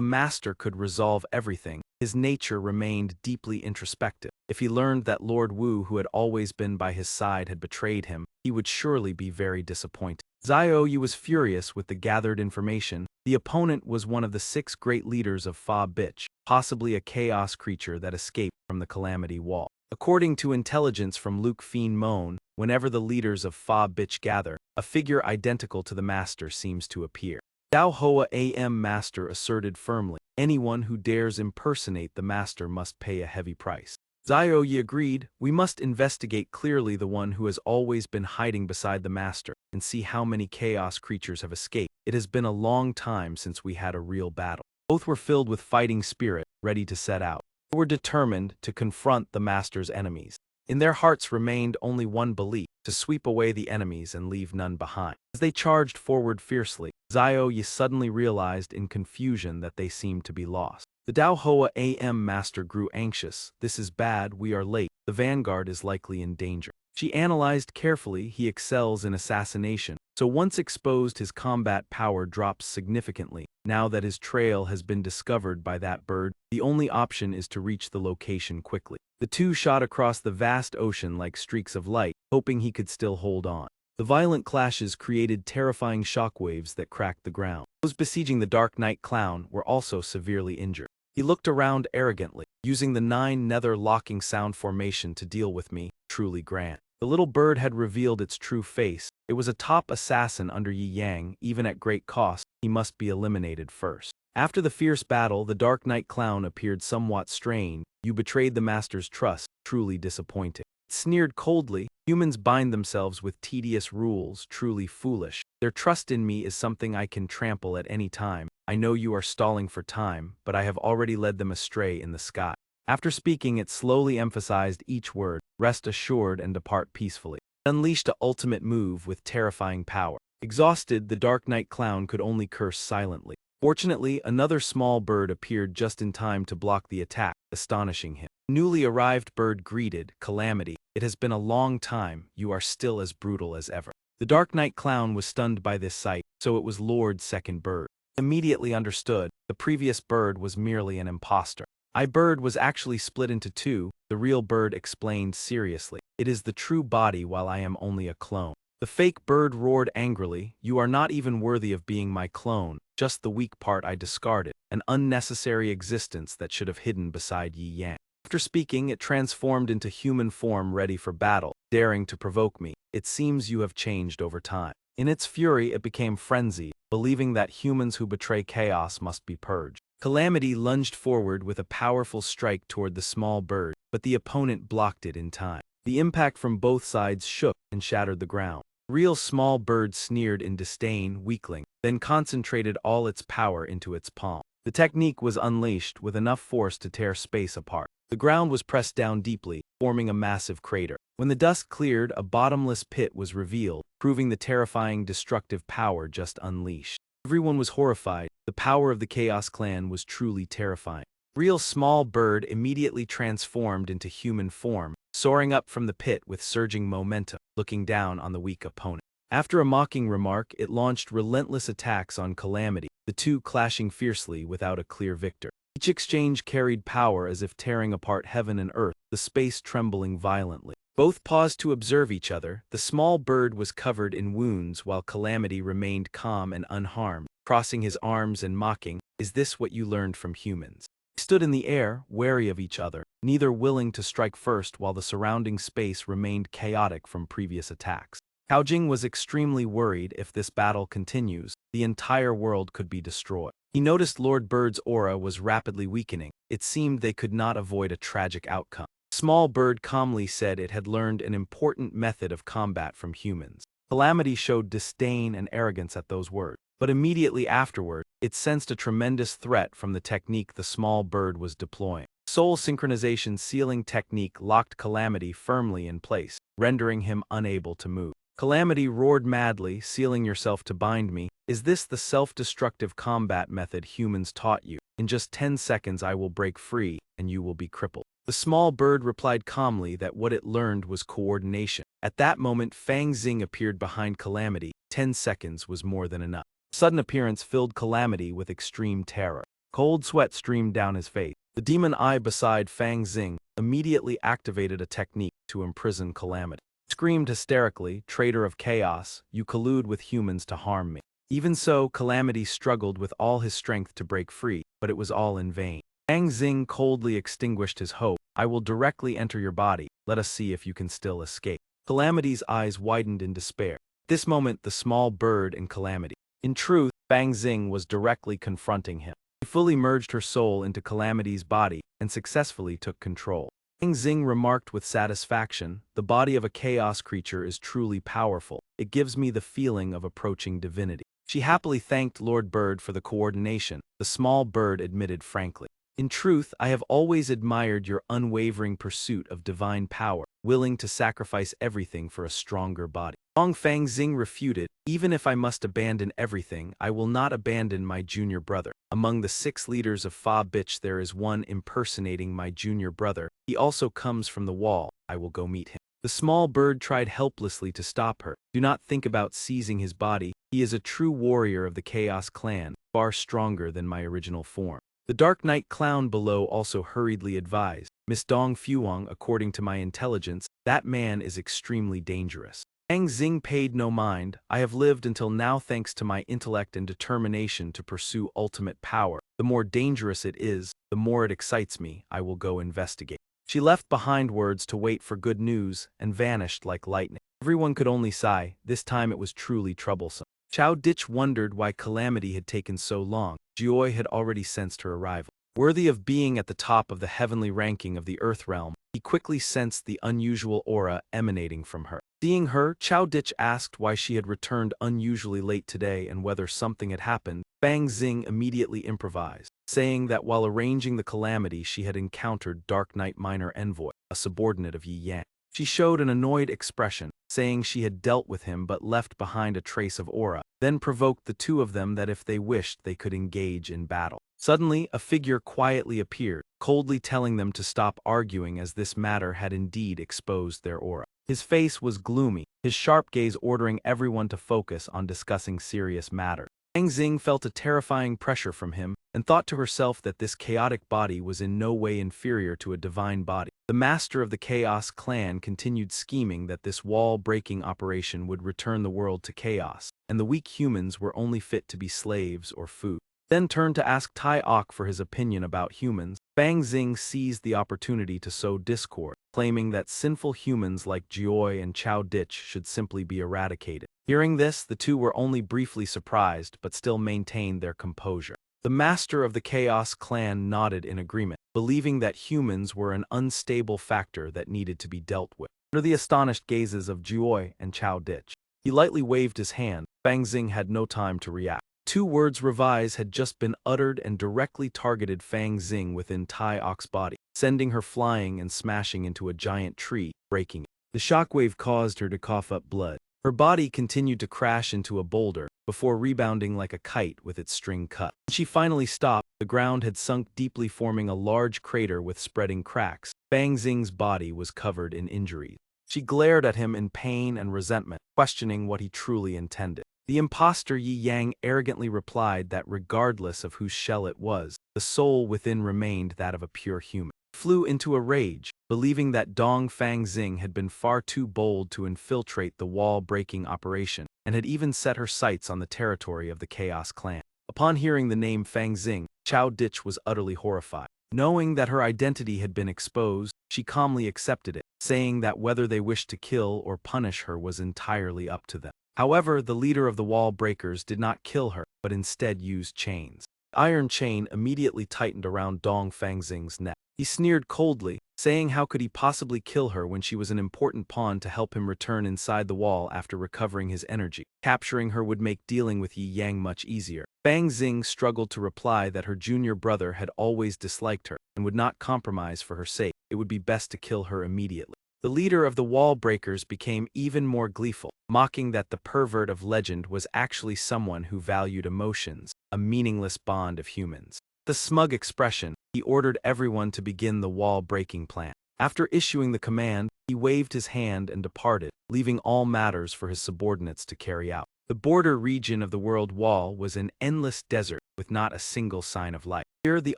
Master could resolve everything, his nature remained deeply introspective. If he learned that Lord Wu, who had always been by his side, had betrayed him, he would surely be very disappointed. Zioyi was furious with the gathered information. The opponent was one of the 6 great leaders of Fa Bitch, possibly a chaos creature that escaped from the Calamity Wall. According to intelligence from Luke Fiend Moan, whenever the leaders of Fa Bitch gather, a figure identical to the Master seems to appear. Dao Hoa AM Master asserted firmly, anyone who dares impersonate the Master must pay a heavy price. Zioyi agreed, we must investigate clearly the one who has always been hiding beside the Master, and see how many chaos creatures have escaped. It has been a long time since we had a real battle. Both were filled with fighting spirit, ready to set out. They were determined to confront the Master's enemies. In their hearts remained only one belief, to sweep away the enemies and leave none behind. As they charged forward fiercely, Zioyi suddenly realized in confusion that they seemed to be lost. The Dao Hoa AM Master grew anxious. This is bad, we are late. The vanguard is likely in danger. She analyzed carefully, he excels in assassination, so once exposed his combat power drops significantly. Now that his trail has been discovered by that bird, the only option is to reach the location quickly. The two shot across the vast ocean like streaks of light, hoping he could still hold on. The violent clashes created terrifying shockwaves that cracked the ground. Those besieging the Dark Knight Clown were also severely injured. He looked around arrogantly, using the 9 nether locking sound formation to deal with me, truly grand. The little bird had revealed its true face. It was a top assassin under Yi Yang. Even at great cost, he must be eliminated first. After the fierce battle, the Dark Knight Clown appeared somewhat strained. You betrayed the Master's trust, truly disappointing. It sneered coldly, humans bind themselves with tedious rules, truly foolish. Their trust in me is something I can trample at any time. I know you are stalling for time, but I have already led them astray in the sky. After speaking, it slowly emphasized each word, rest assured and depart peacefully. It unleashed an ultimate move with terrifying power. Exhausted, the Dark Knight Clown could only curse silently. Fortunately, another small bird appeared just in time to block the attack, astonishing him. Newly arrived bird greeted, Calamity, it has been a long time, you are still as brutal as ever. The Dark Knight Clown was stunned by this sight, so it was Lord's second bird. He immediately understood, the previous bird was merely an imposter. Bird was actually split into 2, the real bird explained seriously. It is the true body while I am only a clone. The fake bird roared angrily, you are not even worthy of being my clone, just the weak part I discarded, an unnecessary existence that should have hidden beside Yi Yang. After speaking, it transformed into human form ready for battle, daring to provoke me. It seems you have changed over time. In its fury, it became frenzied, believing that humans who betray chaos must be purged. Calamity lunged forward with a powerful strike toward the small bird, but the opponent blocked it in time. The impact from both sides shook and shattered the ground. Real small bird sneered in disdain, weakling, then concentrated all its power into its palm. The technique was unleashed with enough force to tear space apart. The ground was pressed down deeply, forming a massive crater. When the dust cleared, a bottomless pit was revealed, proving the terrifying destructive power just unleashed. Everyone was horrified. The power of the Chaos Clan was truly terrifying. Real small bird immediately transformed into human form, soaring up from the pit with surging momentum, looking down on the weak opponent. After a mocking remark, it launched relentless attacks on Calamity, the two clashing fiercely without a clear victor. Each exchange carried power as if tearing apart heaven and earth, the space trembling violently. Both paused to observe each other. The small bird was covered in wounds while Calamity remained calm and unharmed, crossing his arms and mocking, is this what you learned from humans? They stood in the air, wary of each other, neither willing to strike first while the surrounding space remained chaotic from previous attacks. Cao Jing was extremely worried. If this battle continues, the entire world could be destroyed. He noticed Lord Bird's aura was rapidly weakening. It seemed they could not avoid a tragic outcome. Small Bird calmly said it had learned an important method of combat from humans. Calamity showed disdain and arrogance at those words, but immediately afterward, it sensed a tremendous threat from the technique the small bird was deploying. Soul synchronization sealing technique locked Calamity firmly in place, rendering him unable to move. Calamity roared madly, sealing yourself to bind me. Is this the self-destructive combat method humans taught you? In just 10 seconds I will break free, and you will be crippled. The small bird replied calmly that what it learned was coordination. At that moment Fang Xing appeared behind Calamity. 10 seconds was more than enough. Sudden appearance filled Calamity with extreme terror. Cold sweat streamed down his face. The demon eye beside Fang Xing immediately activated a technique to imprison Calamity. Screamed hysterically, "Traitor of chaos, you collude with humans to harm me." Even so, Calamity struggled with all his strength to break free, but it was all in vain. Fang Xing coldly extinguished his hope. "I will directly enter your body. Let us see if you can still escape." Calamity's eyes widened in despair. At this moment, the small bird and Calamity. In truth, Fang Xing was directly confronting him. She fully merged her soul into Calamity's body and successfully took control. Fang Xing remarked with satisfaction, "The body of a chaos creature is truly powerful. It gives me the feeling of approaching divinity." She happily thanked Lord Bird for the coordination. The small bird admitted frankly, "In truth, I have always admired your unwavering pursuit of divine power, willing to sacrifice everything for a stronger body." Fang Xing refuted, "Even if I must abandon everything, I will not abandon my junior brother. Among the 6 leaders of Fa Bitch there is one impersonating my junior brother. He also comes from the wall. I will go meet him." The small bird tried helplessly to stop her. "Do not think about seizing his body. He is a true warrior of the Chaos Clan, far stronger than my original form." The Dark Knight clown below also hurriedly advised, "Miss Dong Fuang, according to my intelligence, that man is extremely dangerous." Fang Xing paid no mind. "I have lived until now thanks to my intellect and determination to pursue ultimate power. The more dangerous it is, the more it excites me. I will go investigate." She left behind words to wait for good news and vanished like lightning. Everyone could only sigh. This time it was truly troublesome. Chao Ditch wondered why Calamity had taken so long. Jioi had already sensed her arrival. Worthy of being at the top of the heavenly ranking of the Earth realm, he quickly sensed the unusual aura emanating from her. Seeing her, Chao Ditch asked why she had returned unusually late today and whether something had happened. Fang Xing immediately improvised, saying that while arranging the Calamity she had encountered Dark Knight Minor Envoy, a subordinate of Yi Yang. She showed an annoyed expression, saying she had dealt with him but left behind a trace of aura, then provoked the two of them that if they wished they could engage in battle. Suddenly, a figure quietly appeared, coldly telling them to stop arguing as this matter had indeed exposed their aura. His face was gloomy, his sharp gaze ordering everyone to focus on discussing serious matters. Fang Xing felt a terrifying pressure from him, and thought to herself that this chaotic body was in no way inferior to a divine body. The master of the Chaos Clan continued scheming that this wall-breaking operation would return the world to chaos, and the weak humans were only fit to be slaves or food. Then turned to ask Tai Ok for his opinion about humans. Fang Xing seized the opportunity to sow discord, claiming that sinful humans like Jioi and Chao Ditch should simply be eradicated. Hearing this, the two were only briefly surprised but still maintained their composure. The master of the Chaos Clan nodded in agreement, believing that humans were an unstable factor that needed to be dealt with. Under the astonished gazes of Jioi and Chao Ditch, he lightly waved his hand. Fang Xing had no time to react. 2 words revise had just been uttered and directly targeted Fang Xing within Tai Ok's body, sending her flying and smashing into a giant tree, breaking it. The shockwave caused her to cough up blood. Her body continued to crash into a boulder, before rebounding like a kite with its string cut. When she finally stopped, the ground had sunk deeply, forming a large crater with spreading cracks. Fang Xing's body was covered in injuries. She glared at him in pain and resentment, questioning what he truly intended. The impostor Yi Yang arrogantly replied that regardless of whose shell it was, the soul within remained that of a pure human. He flew into a rage, believing that Dong Fang Xing had been far too bold to infiltrate the wall-breaking operation, and had even set her sights on the territory of the Chaos Clan. Upon hearing the name Fang Xing, Chao Ditch was utterly horrified. Knowing that her identity had been exposed, she calmly accepted it, saying that whether they wished to kill or punish her was entirely up to them. However, the leader of the wall breakers did not kill her, but instead used chains. The iron chain immediately tightened around Dong Fangxing's neck. He sneered coldly, saying how could he possibly kill her when she was an important pawn to help him return inside the wall after recovering his energy. Capturing her would make dealing with Yi Yang much easier. Fang Xing struggled to reply that her junior brother had always disliked her and would not compromise for her sake. It would be best to kill her immediately. The leader of the wall breakers became even more gleeful, mocking that the pervert of legend was actually someone who valued emotions, a meaningless bond of humans. The smug expression, he ordered everyone to begin the wall-breaking plan. After issuing the command, he waved his hand and departed, leaving all matters for his subordinates to carry out. The border region of the world wall was an endless desert with not a single sign of life. Here the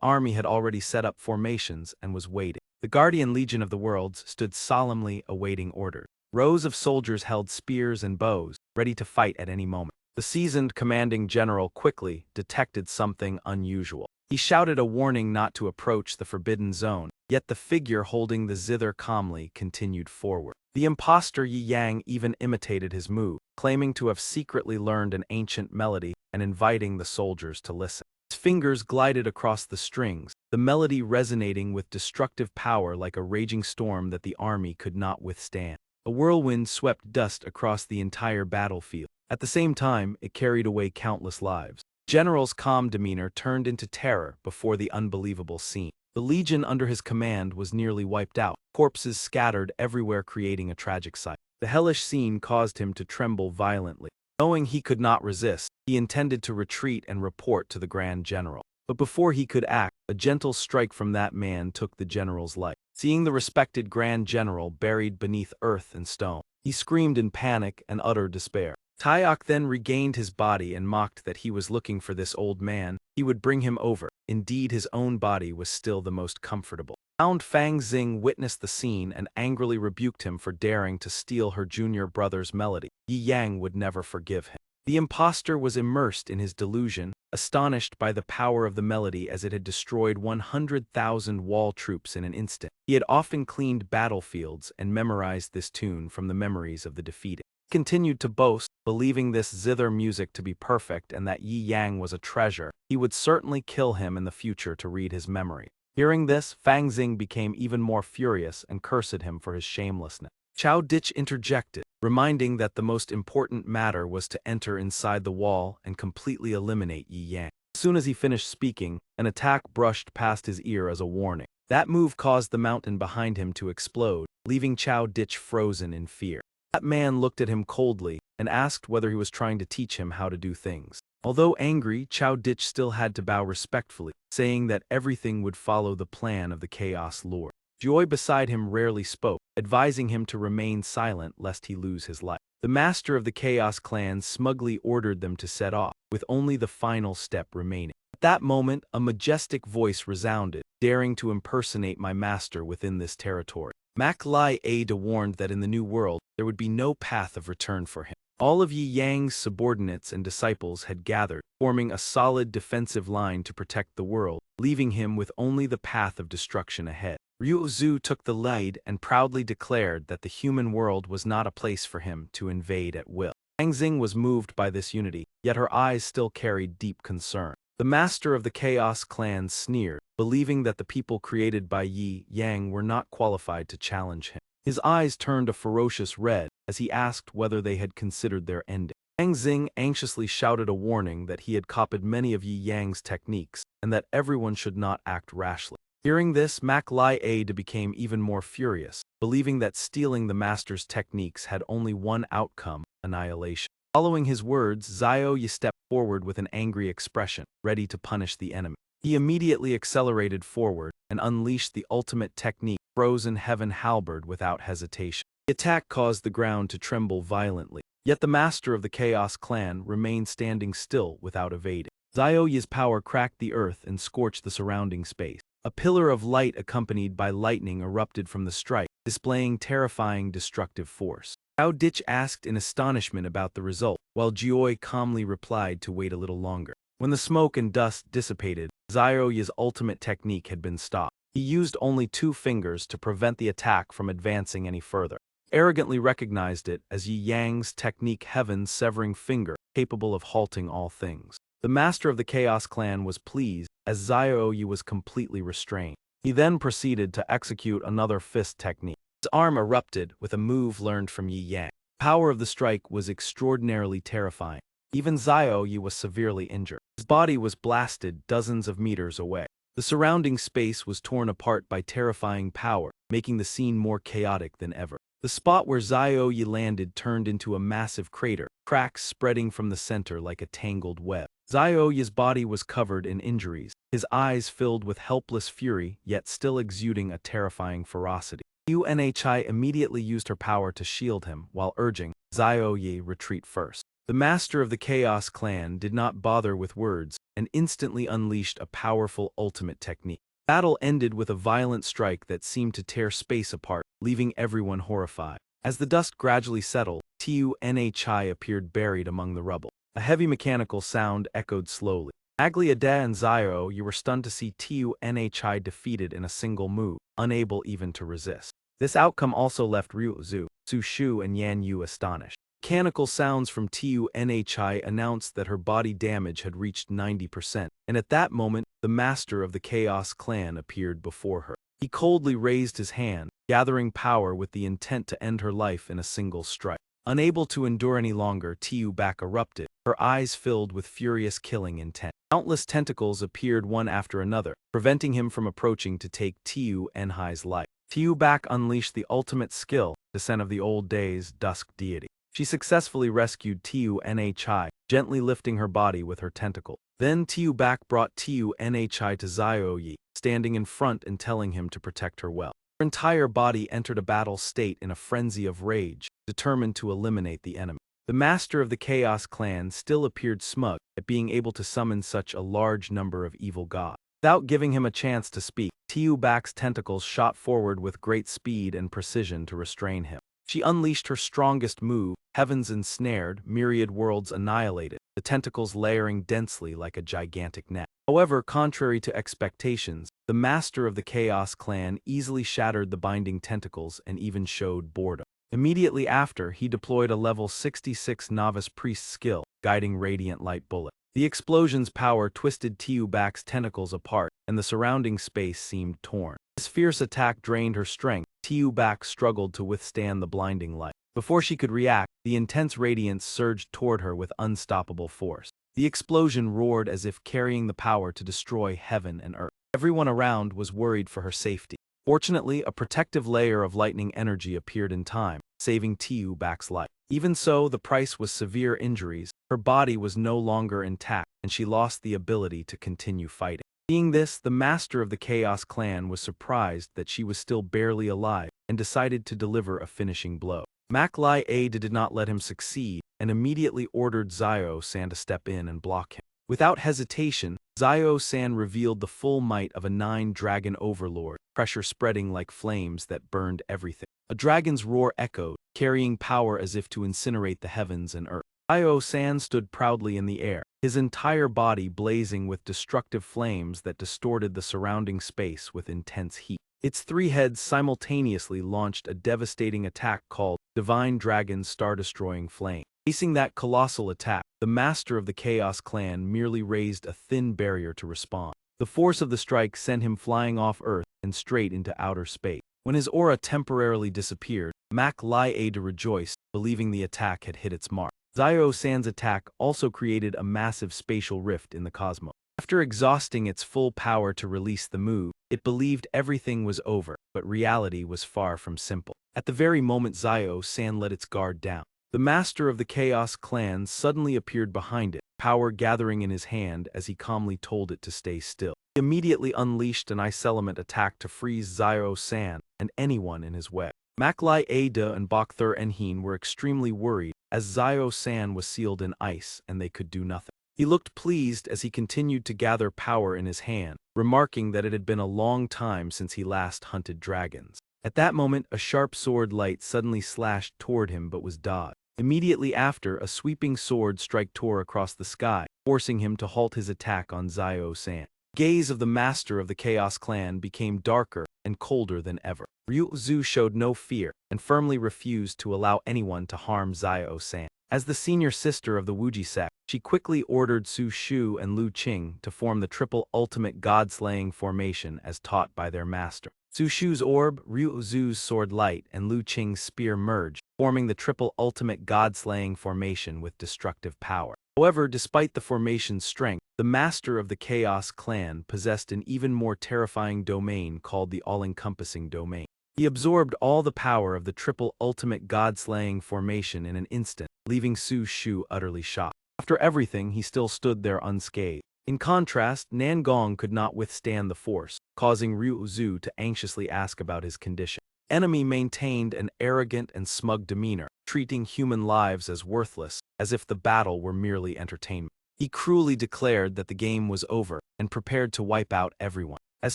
army had already set up formations and was waiting. The Guardian Legion of the Worlds stood solemnly awaiting orders. Rows of soldiers held spears and bows, ready to fight at any moment. The seasoned commanding general quickly detected something unusual. He shouted a warning not to approach the forbidden zone, yet the figure holding the zither calmly continued forward. The impostor Yi Yang even imitated his move, claiming to have secretly learned an ancient melody and inviting the soldiers to listen. His fingers glided across the strings, the melody resonating with destructive power like a raging storm that the army could not withstand. A whirlwind swept dust across the entire battlefield. At the same time, it carried away countless lives. General's calm demeanor turned into terror before the unbelievable scene. The legion under his command was nearly wiped out, corpses scattered everywhere creating a tragic sight. The hellish scene caused him to tremble violently. Knowing he could not resist, he intended to retreat and report to the Grand General. But before he could act, a gentle strike from that man took the general's life. Seeing the respected Grand General buried beneath earth and stone, he screamed in panic and utter despair. Taeyok then regained his body and mocked that he was looking for this old man. He would bring him over. Indeed, his own body was still the most comfortable. Fang Xing witnessed the scene and angrily rebuked him for daring to steal her junior brother's melody. Yi Yang would never forgive him. The impostor was immersed in his delusion, astonished by the power of the melody as it had destroyed 100,000 wall troops in an instant. He had often cleaned battlefields and memorized this tune from the memories of the defeated. Continued to boast, believing this zither music to be perfect and that Yi Yang was a treasure. He would certainly kill him in the future to read his memory. Hearing this, Fang Xing became even more furious and cursed him for his shamelessness. Chao Dich interjected, reminding that the most important matter was to enter inside the wall and completely eliminate Yi Yang. As soon as he finished speaking, an attack brushed past his ear as a warning. That move caused the mountain behind him to explode, leaving Chao Dich frozen in fear. That man looked at him coldly and asked whether he was trying to teach him how to do things. Although angry, Chao Dich still had to bow respectfully, saying that everything would follow the plan of the Chaos Lord. Joy beside him rarely spoke, advising him to remain silent lest he lose his life. The master of the Chaos clan smugly ordered them to set off, with only the final step remaining. At that moment, a majestic voice resounded, daring to impersonate my master within this territory. Mak Lai Ada warned that in the new world, there would be no path of return for him. All of Yi Yang's subordinates and disciples had gathered, forming a solid defensive line to protect the world, leaving him with only the path of destruction ahead. Ryu Zhu took the lead and proudly declared that the human world was not a place for him to invade at will. Fang Xing was moved by this unity, yet her eyes still carried deep concern. The master of the Chaos clan sneered, believing that the people created by Yi Yang were not qualified to challenge him. His eyes turned a ferocious red as he asked whether they had considered their ending. Fang Xing anxiously shouted a warning that he had copied many of Yi Yang's techniques and that everyone should not act rashly. Hearing this, Mak Lai Ada became even more furious, believing that stealing the master's techniques had only one outcome: annihilation. Following his words, Xiao Yi stepped forward with an angry expression, ready to punish the enemy. He immediately accelerated forward and unleashed the ultimate technique, Frozen Heaven Halberd, without hesitation. The attack caused the ground to tremble violently, yet the master of the Chaos clan remained standing still without evading. Xiao Yi's power cracked the earth and scorched the surrounding space. A pillar of light accompanied by lightning erupted from the strike, displaying terrifying destructive force. Chao Dich asked in astonishment about the result, while Jioi calmly replied to wait a little longer. When the smoke and dust dissipated, Zioya's ultimate technique had been stopped. He used only 2 fingers to prevent the attack from advancing any further. Arrogantly recognized it as Yi Yang's technique Heaven's severing finger, capable of halting all things. The master of the Chaos Clan was pleased, as Zioya was completely restrained. He then proceeded to execute another fist technique. His arm erupted with a move learned from Yi Yang. The power of the strike was extraordinarily terrifying. Even Zioya was severely injured. His body was blasted dozens of meters away. The surrounding space was torn apart by terrifying power, making the scene more chaotic than ever. The spot where Zioya landed turned into a massive crater, cracks spreading from the center like a tangled web. Zioya's body was covered in injuries, his eyes filled with helpless fury, yet still exuding a terrifying ferocity. UNHI immediately used her power to shield him, while urging Zioya retreat first. The master of the Chaos Clan did not bother with words, and instantly unleashed a powerful ultimate technique. Battle ended with a violent strike that seemed to tear space apart, leaving everyone horrified. As the dust gradually settled, TUNHI appeared buried among the rubble. A heavy mechanical sound echoed slowly. Agliade and Zio, were stunned to see TUNHI defeated in a single move, unable even to resist. This outcome also left Ryu Zhu, Su Shu and Yan Yu astonished. Mechanical sounds from TUNHI announced that her body damage had reached 90%, and at that moment, the master of the Chaos Clan appeared before her. He coldly raised his hand, gathering power with the intent to end her life in a single strike. Unable to endure any longer, Tu back erupted, her eyes filled with furious killing intent. Countless tentacles appeared one after another, preventing him from approaching to take TUNHI's life. Tu back unleashed the ultimate skill, Descent of the Old Days, Dusk Deity. She successfully rescued TUNHI, gently lifting her body with her tentacle. Then Tu back brought TUNHI to Zioya, standing in front and telling him to protect her well. Her entire body entered a battle state in a frenzy of rage, determined to eliminate the enemy. The master of the Chaos Clan still appeared smug at being able to summon such a large number of evil gods. Without giving him a chance to speak, Tu back's tentacles shot forward with great speed and precision to restrain him. She unleashed her strongest move, Heavens Ensnared, Myriad Worlds Annihilated, the tentacles layering densely like a gigantic net. However, contrary to expectations, the master of the Chaos Clan easily shattered the binding tentacles and even showed boredom. Immediately after, he deployed a level 66 novice priest skill, Guiding Radiant Light Bullet. The explosion's power twisted Tu back's tentacles apart, and the surrounding space seemed torn. This fierce attack drained her strength. Tu back struggled to withstand the blinding light. Before she could react, the intense radiance surged toward her with unstoppable force. The explosion roared as if carrying the power to destroy heaven and earth. Everyone around was worried for her safety. Fortunately, a protective layer of lightning energy appeared in time, saving Tu back's life. Even so, the price was severe injuries. Her body was no longer intact, and she lost the ability to continue fighting. Seeing this, the master of the Chaos Clan was surprised that she was still barely alive and decided to deliver a finishing blow. Aida did not let him succeed and immediately ordered Zio-san to step in and block him. Without hesitation, Zio-san revealed the full might of a 9-dragon overlord, pressure spreading like flames that burned everything. A dragon's roar echoed, carrying power as if to incinerate the heavens and earth. Zio-san stood proudly in the air, his entire body blazing with destructive flames that distorted the surrounding space with intense heat. Its 3 heads simultaneously launched a devastating attack called Divine Dragon's Star-Destroying Flame. Facing that colossal attack, the master of the Chaos Clan merely raised a thin barrier to respond. The force of the strike sent him flying off Earth and straight into outer space. When his aura temporarily disappeared, Ada rejoiced, believing the attack had hit its mark. Zio-san's attack also created a massive spatial rift in the cosmos. After exhausting its full power to release the move, it believed everything was over, but reality was far from simple. At the very moment Zio-san let its guard down, the master of the Chaos Clan suddenly appeared behind it, power gathering in his hand as he calmly told it to stay still. He immediately unleashed an ice element attack to freeze Zio-san and anyone in his way. Ada and Bakther Enhin were extremely worried, as Zio-san was sealed in ice and they could do nothing. He looked pleased as he continued to gather power in his hand, remarking that it had been a long time since he last hunted dragons. At that moment, a sharp sword light suddenly slashed toward him but was dodged. Immediately after, a sweeping sword strike tore across the sky, forcing him to halt his attack on Zio-san. Gaze of the master of the Chaos Clan became darker and colder than ever. Ryu Zhu showed no fear and firmly refused to allow anyone to harm Xiao-san. As the senior sister of the Wuji sect, she quickly ordered Su Shu and Lu Qing to form the triple ultimate god-slaying formation as taught by their master. Su Shu's orb, Ryu Zhu's sword light, and Lu Qing's spear merged, forming the triple ultimate god-slaying formation with destructive power. However, despite the formation's strength, the master of the Chaos Clan possessed an even more terrifying domain called the all-encompassing domain. He absorbed all the power of the triple ultimate god-slaying formation in an instant, leaving Su Shu utterly shocked. After everything, he still stood there unscathed. In contrast, Nangong could not withstand the force, causing Ryu Zhu to anxiously ask about his condition. Enemy maintained an arrogant and smug demeanor, treating human lives as worthless, as if the battle were merely entertainment. He cruelly declared that the game was over and prepared to wipe out everyone. As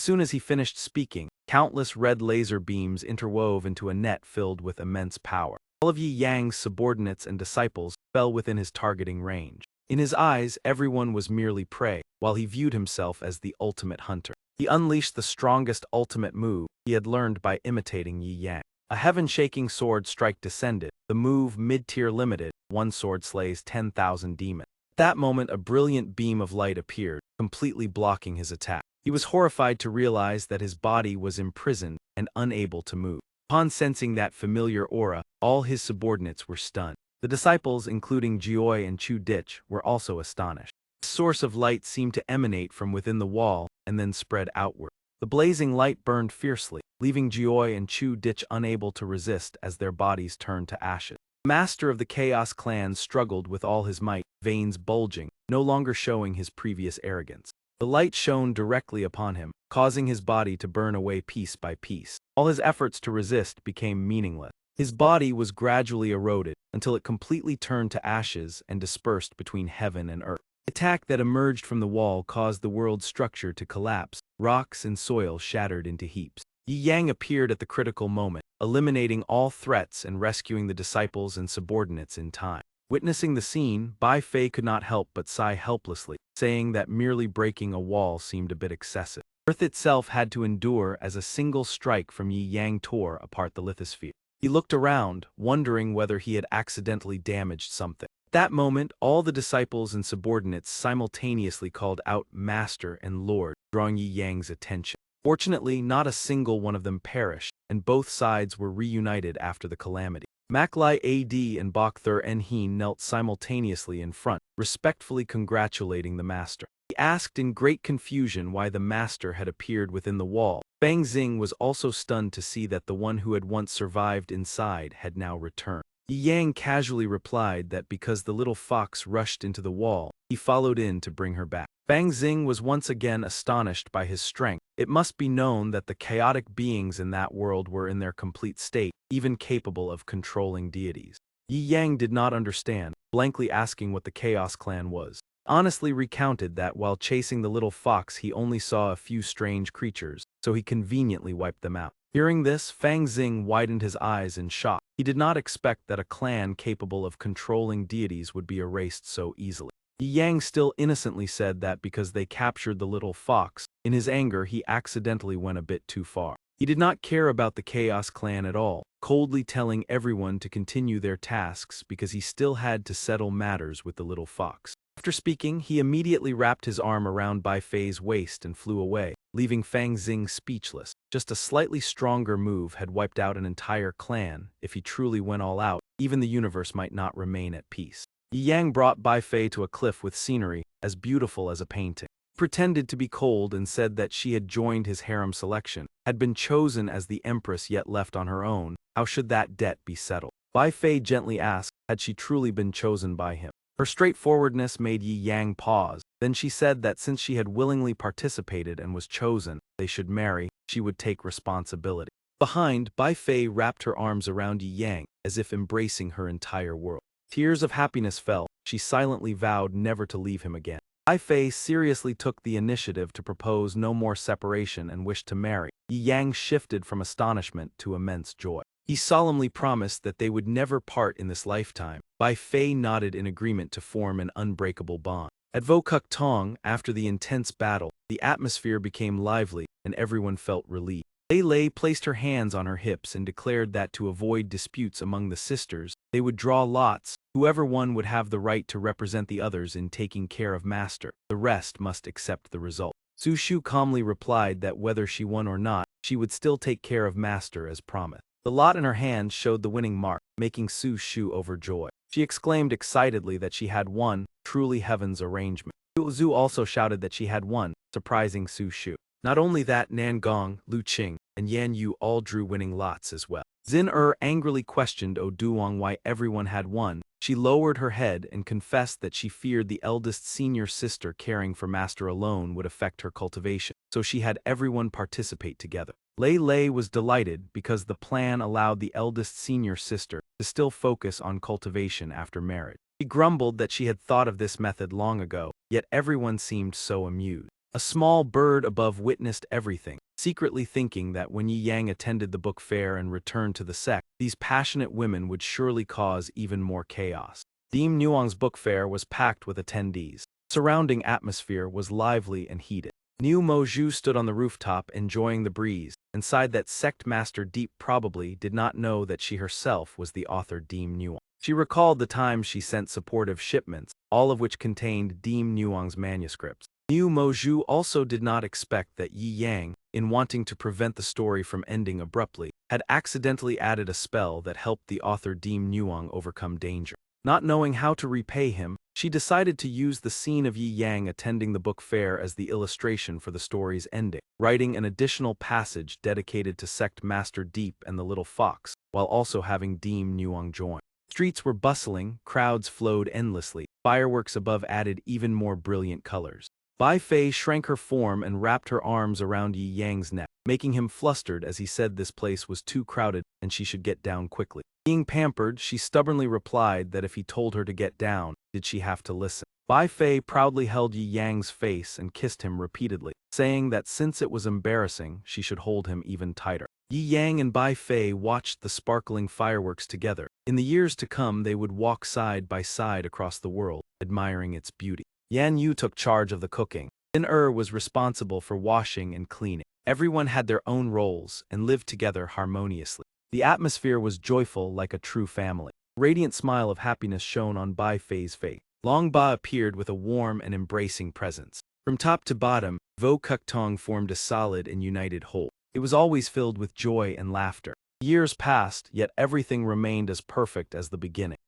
soon as he finished speaking, countless red laser beams interwove into a net filled with immense power. All of Yi Yang's subordinates and disciples fell within his targeting range. In his eyes, everyone was merely prey, while he viewed himself as the ultimate hunter. He unleashed the strongest ultimate move he had learned by imitating Yi Yang. A heaven-shaking sword strike descended, the move mid-tier limited, one sword slays 10,000 demons. At that moment a brilliant beam of light appeared, completely blocking his attack. He was horrified to realize that his body was imprisoned and unable to move. Upon sensing that familiar aura, all his subordinates were stunned. The disciples, including Jioi and Chu Ditch, were also astonished. The source of light seemed to emanate from within the wall and then spread outward. The blazing light burned fiercely, leaving Jioi and Chu Ditch unable to resist as their bodies turned to ashes. The master of the Chaos Clan struggled with all his might, veins bulging, no longer showing his previous arrogance. The light shone directly upon him, causing his body to burn away piece by piece. All his efforts to resist became meaningless. His body was gradually eroded until it completely turned to ashes and dispersed between heaven and earth. The attack that emerged from the wall caused the world's structure to collapse. Rocks and soil shattered into heaps. Yi Yang appeared at the critical moment, eliminating all threats and rescuing the disciples and subordinates in time. Witnessing the scene, Bai Fei could not help but sigh helplessly, saying that merely breaking a wall seemed a bit excessive. Earth itself had to endure as a single strike from Yi Yang tore apart the lithosphere. He looked around, wondering whether he had accidentally damaged something. At that moment, all the disciples and subordinates simultaneously called out Master and Lord, drawing Yi Yang's attention. Fortunately, not a single one of them perished, and both sides were reunited after the calamity. Maklai AD and Bokthur Enheen knelt simultaneously in front, respectfully congratulating the master. He asked in great confusion why the master had appeared within the wall. Fang Xing was also stunned to see that the one who had once survived inside had now returned. Yi Yang casually replied that because the little fox rushed into the wall, he followed in to bring her back. Fang Xing was once again astonished by his strength. It must be known that the chaotic beings in that world were in their complete state, even capable of controlling deities. Yi Yang did not understand, blankly asking what the Chaos Clan was. Honestly recounted that while chasing the little fox he only saw a few strange creatures, so he conveniently wiped them out. Hearing this, Fang Xing widened his eyes in shock. He did not expect that a clan capable of controlling deities would be erased so easily. Yi Yang still innocently said that because they captured the little fox, in his anger he accidentally went a bit too far. He did not care about the Chaos Clan at all, coldly telling everyone to continue their tasks because he still had to settle matters with the little fox. After speaking, he immediately wrapped his arm around Bai Fei's waist and flew away, leaving Fang Xing speechless. Just a slightly stronger move had wiped out an entire clan. If he truly went all out, even the universe might not remain at peace. Yi Yang brought Bai Fei to a cliff with scenery as beautiful as a painting. He pretended to be cold and said that she had joined his harem selection, had been chosen as the empress yet left on her own. How should that debt be settled? Bai Fei gently asked, had she truly been chosen by him? Her straightforwardness made Yi Yang pause. Then she said that since she had willingly participated and was chosen, they should marry, she would take responsibility. Behind, Bai Fei wrapped her arms around Yi Yang, as if embracing her entire world. Tears of happiness fell. She silently vowed never to leave him again. Bai Fei seriously took the initiative to propose no more separation and wished to marry. Yi Yang shifted from astonishment to immense joy. He solemnly promised that they would never part in this lifetime. Bai Fei nodded in agreement to form an unbreakable bond. At Vokuk Tong, after the intense battle, the atmosphere became lively, and everyone felt relieved. Lei placed her hands on her hips and declared that to avoid disputes among the sisters, they would draw lots. Whoever won would have the right to represent the others in taking care of Master. The rest must accept the result. Su Shu calmly replied that whether she won or not, she would still take care of Master as promised. The lot in her hand showed the winning mark, making Su Shu overjoyed. She exclaimed excitedly that she had won, truly heaven's arrangement. Zhu also shouted that she had won, surprising Su Shu. Not only that, Nan Gong, Lu Qing, and Yan Yu all drew winning lots as well. Xin angrily questioned Duong why everyone had won. She lowered her head and confessed that she feared the eldest senior sister caring for Master alone would affect her cultivation, so she had everyone participate together. Lei was delighted because the plan allowed the eldest senior sister to still focus on cultivation after marriage. She grumbled that she had thought of this method long ago, yet everyone seemed so amused. A small bird above witnessed everything, secretly thinking that when Yi Yang attended the book fair and returned to the sect, these passionate women would surely cause even more chaos. Diem Nuong's book fair was packed with attendees. The surrounding atmosphere was lively and heated. Niu Moju stood on the rooftop enjoying the breeze, and sighed that sect master Deep probably did not know that she herself was the author Diem Nuong. She recalled the times she sent supportive shipments, all of which contained Diem Nuong's manuscripts. Niu Moju also did not expect that Yi Yang, in wanting to prevent the story from ending abruptly, had accidentally added a spell that helped the author Diem Nuong overcome danger. Not knowing how to repay him, she decided to use the scene of Yi Yang attending the book fair as the illustration for the story's ending, writing an additional passage dedicated to Sect Master Deep and the Little Fox, while also having Diem Nuong join. Streets were bustling, crowds flowed endlessly, fireworks above added even more brilliant colors. Bai Fei shrank her form and wrapped her arms around Yi Yang's neck, making him flustered as he said this place was too crowded and she should get down quickly. Being pampered, she stubbornly replied that if he told her to get down, did she have to listen? Bai Fei proudly held Yi Yang's face and kissed him repeatedly, saying that since it was embarrassing, she should hold him even tighter. Yi Yang and Bai Fei watched the sparkling fireworks together. In the years to come, they would walk side by side across the world, admiring its beauty. Yan Yu took charge of the cooking. Xin was responsible for washing and cleaning. Everyone had their own roles and lived together harmoniously. The atmosphere was joyful like a true family. A radiant smile of happiness shone on Bai Fei's face. Long Ba appeared with a warm and embracing presence. From top to bottom, Vo Kuk Tong formed a solid and united whole. It was always filled with joy and laughter. Years passed, yet everything remained as perfect as the beginning.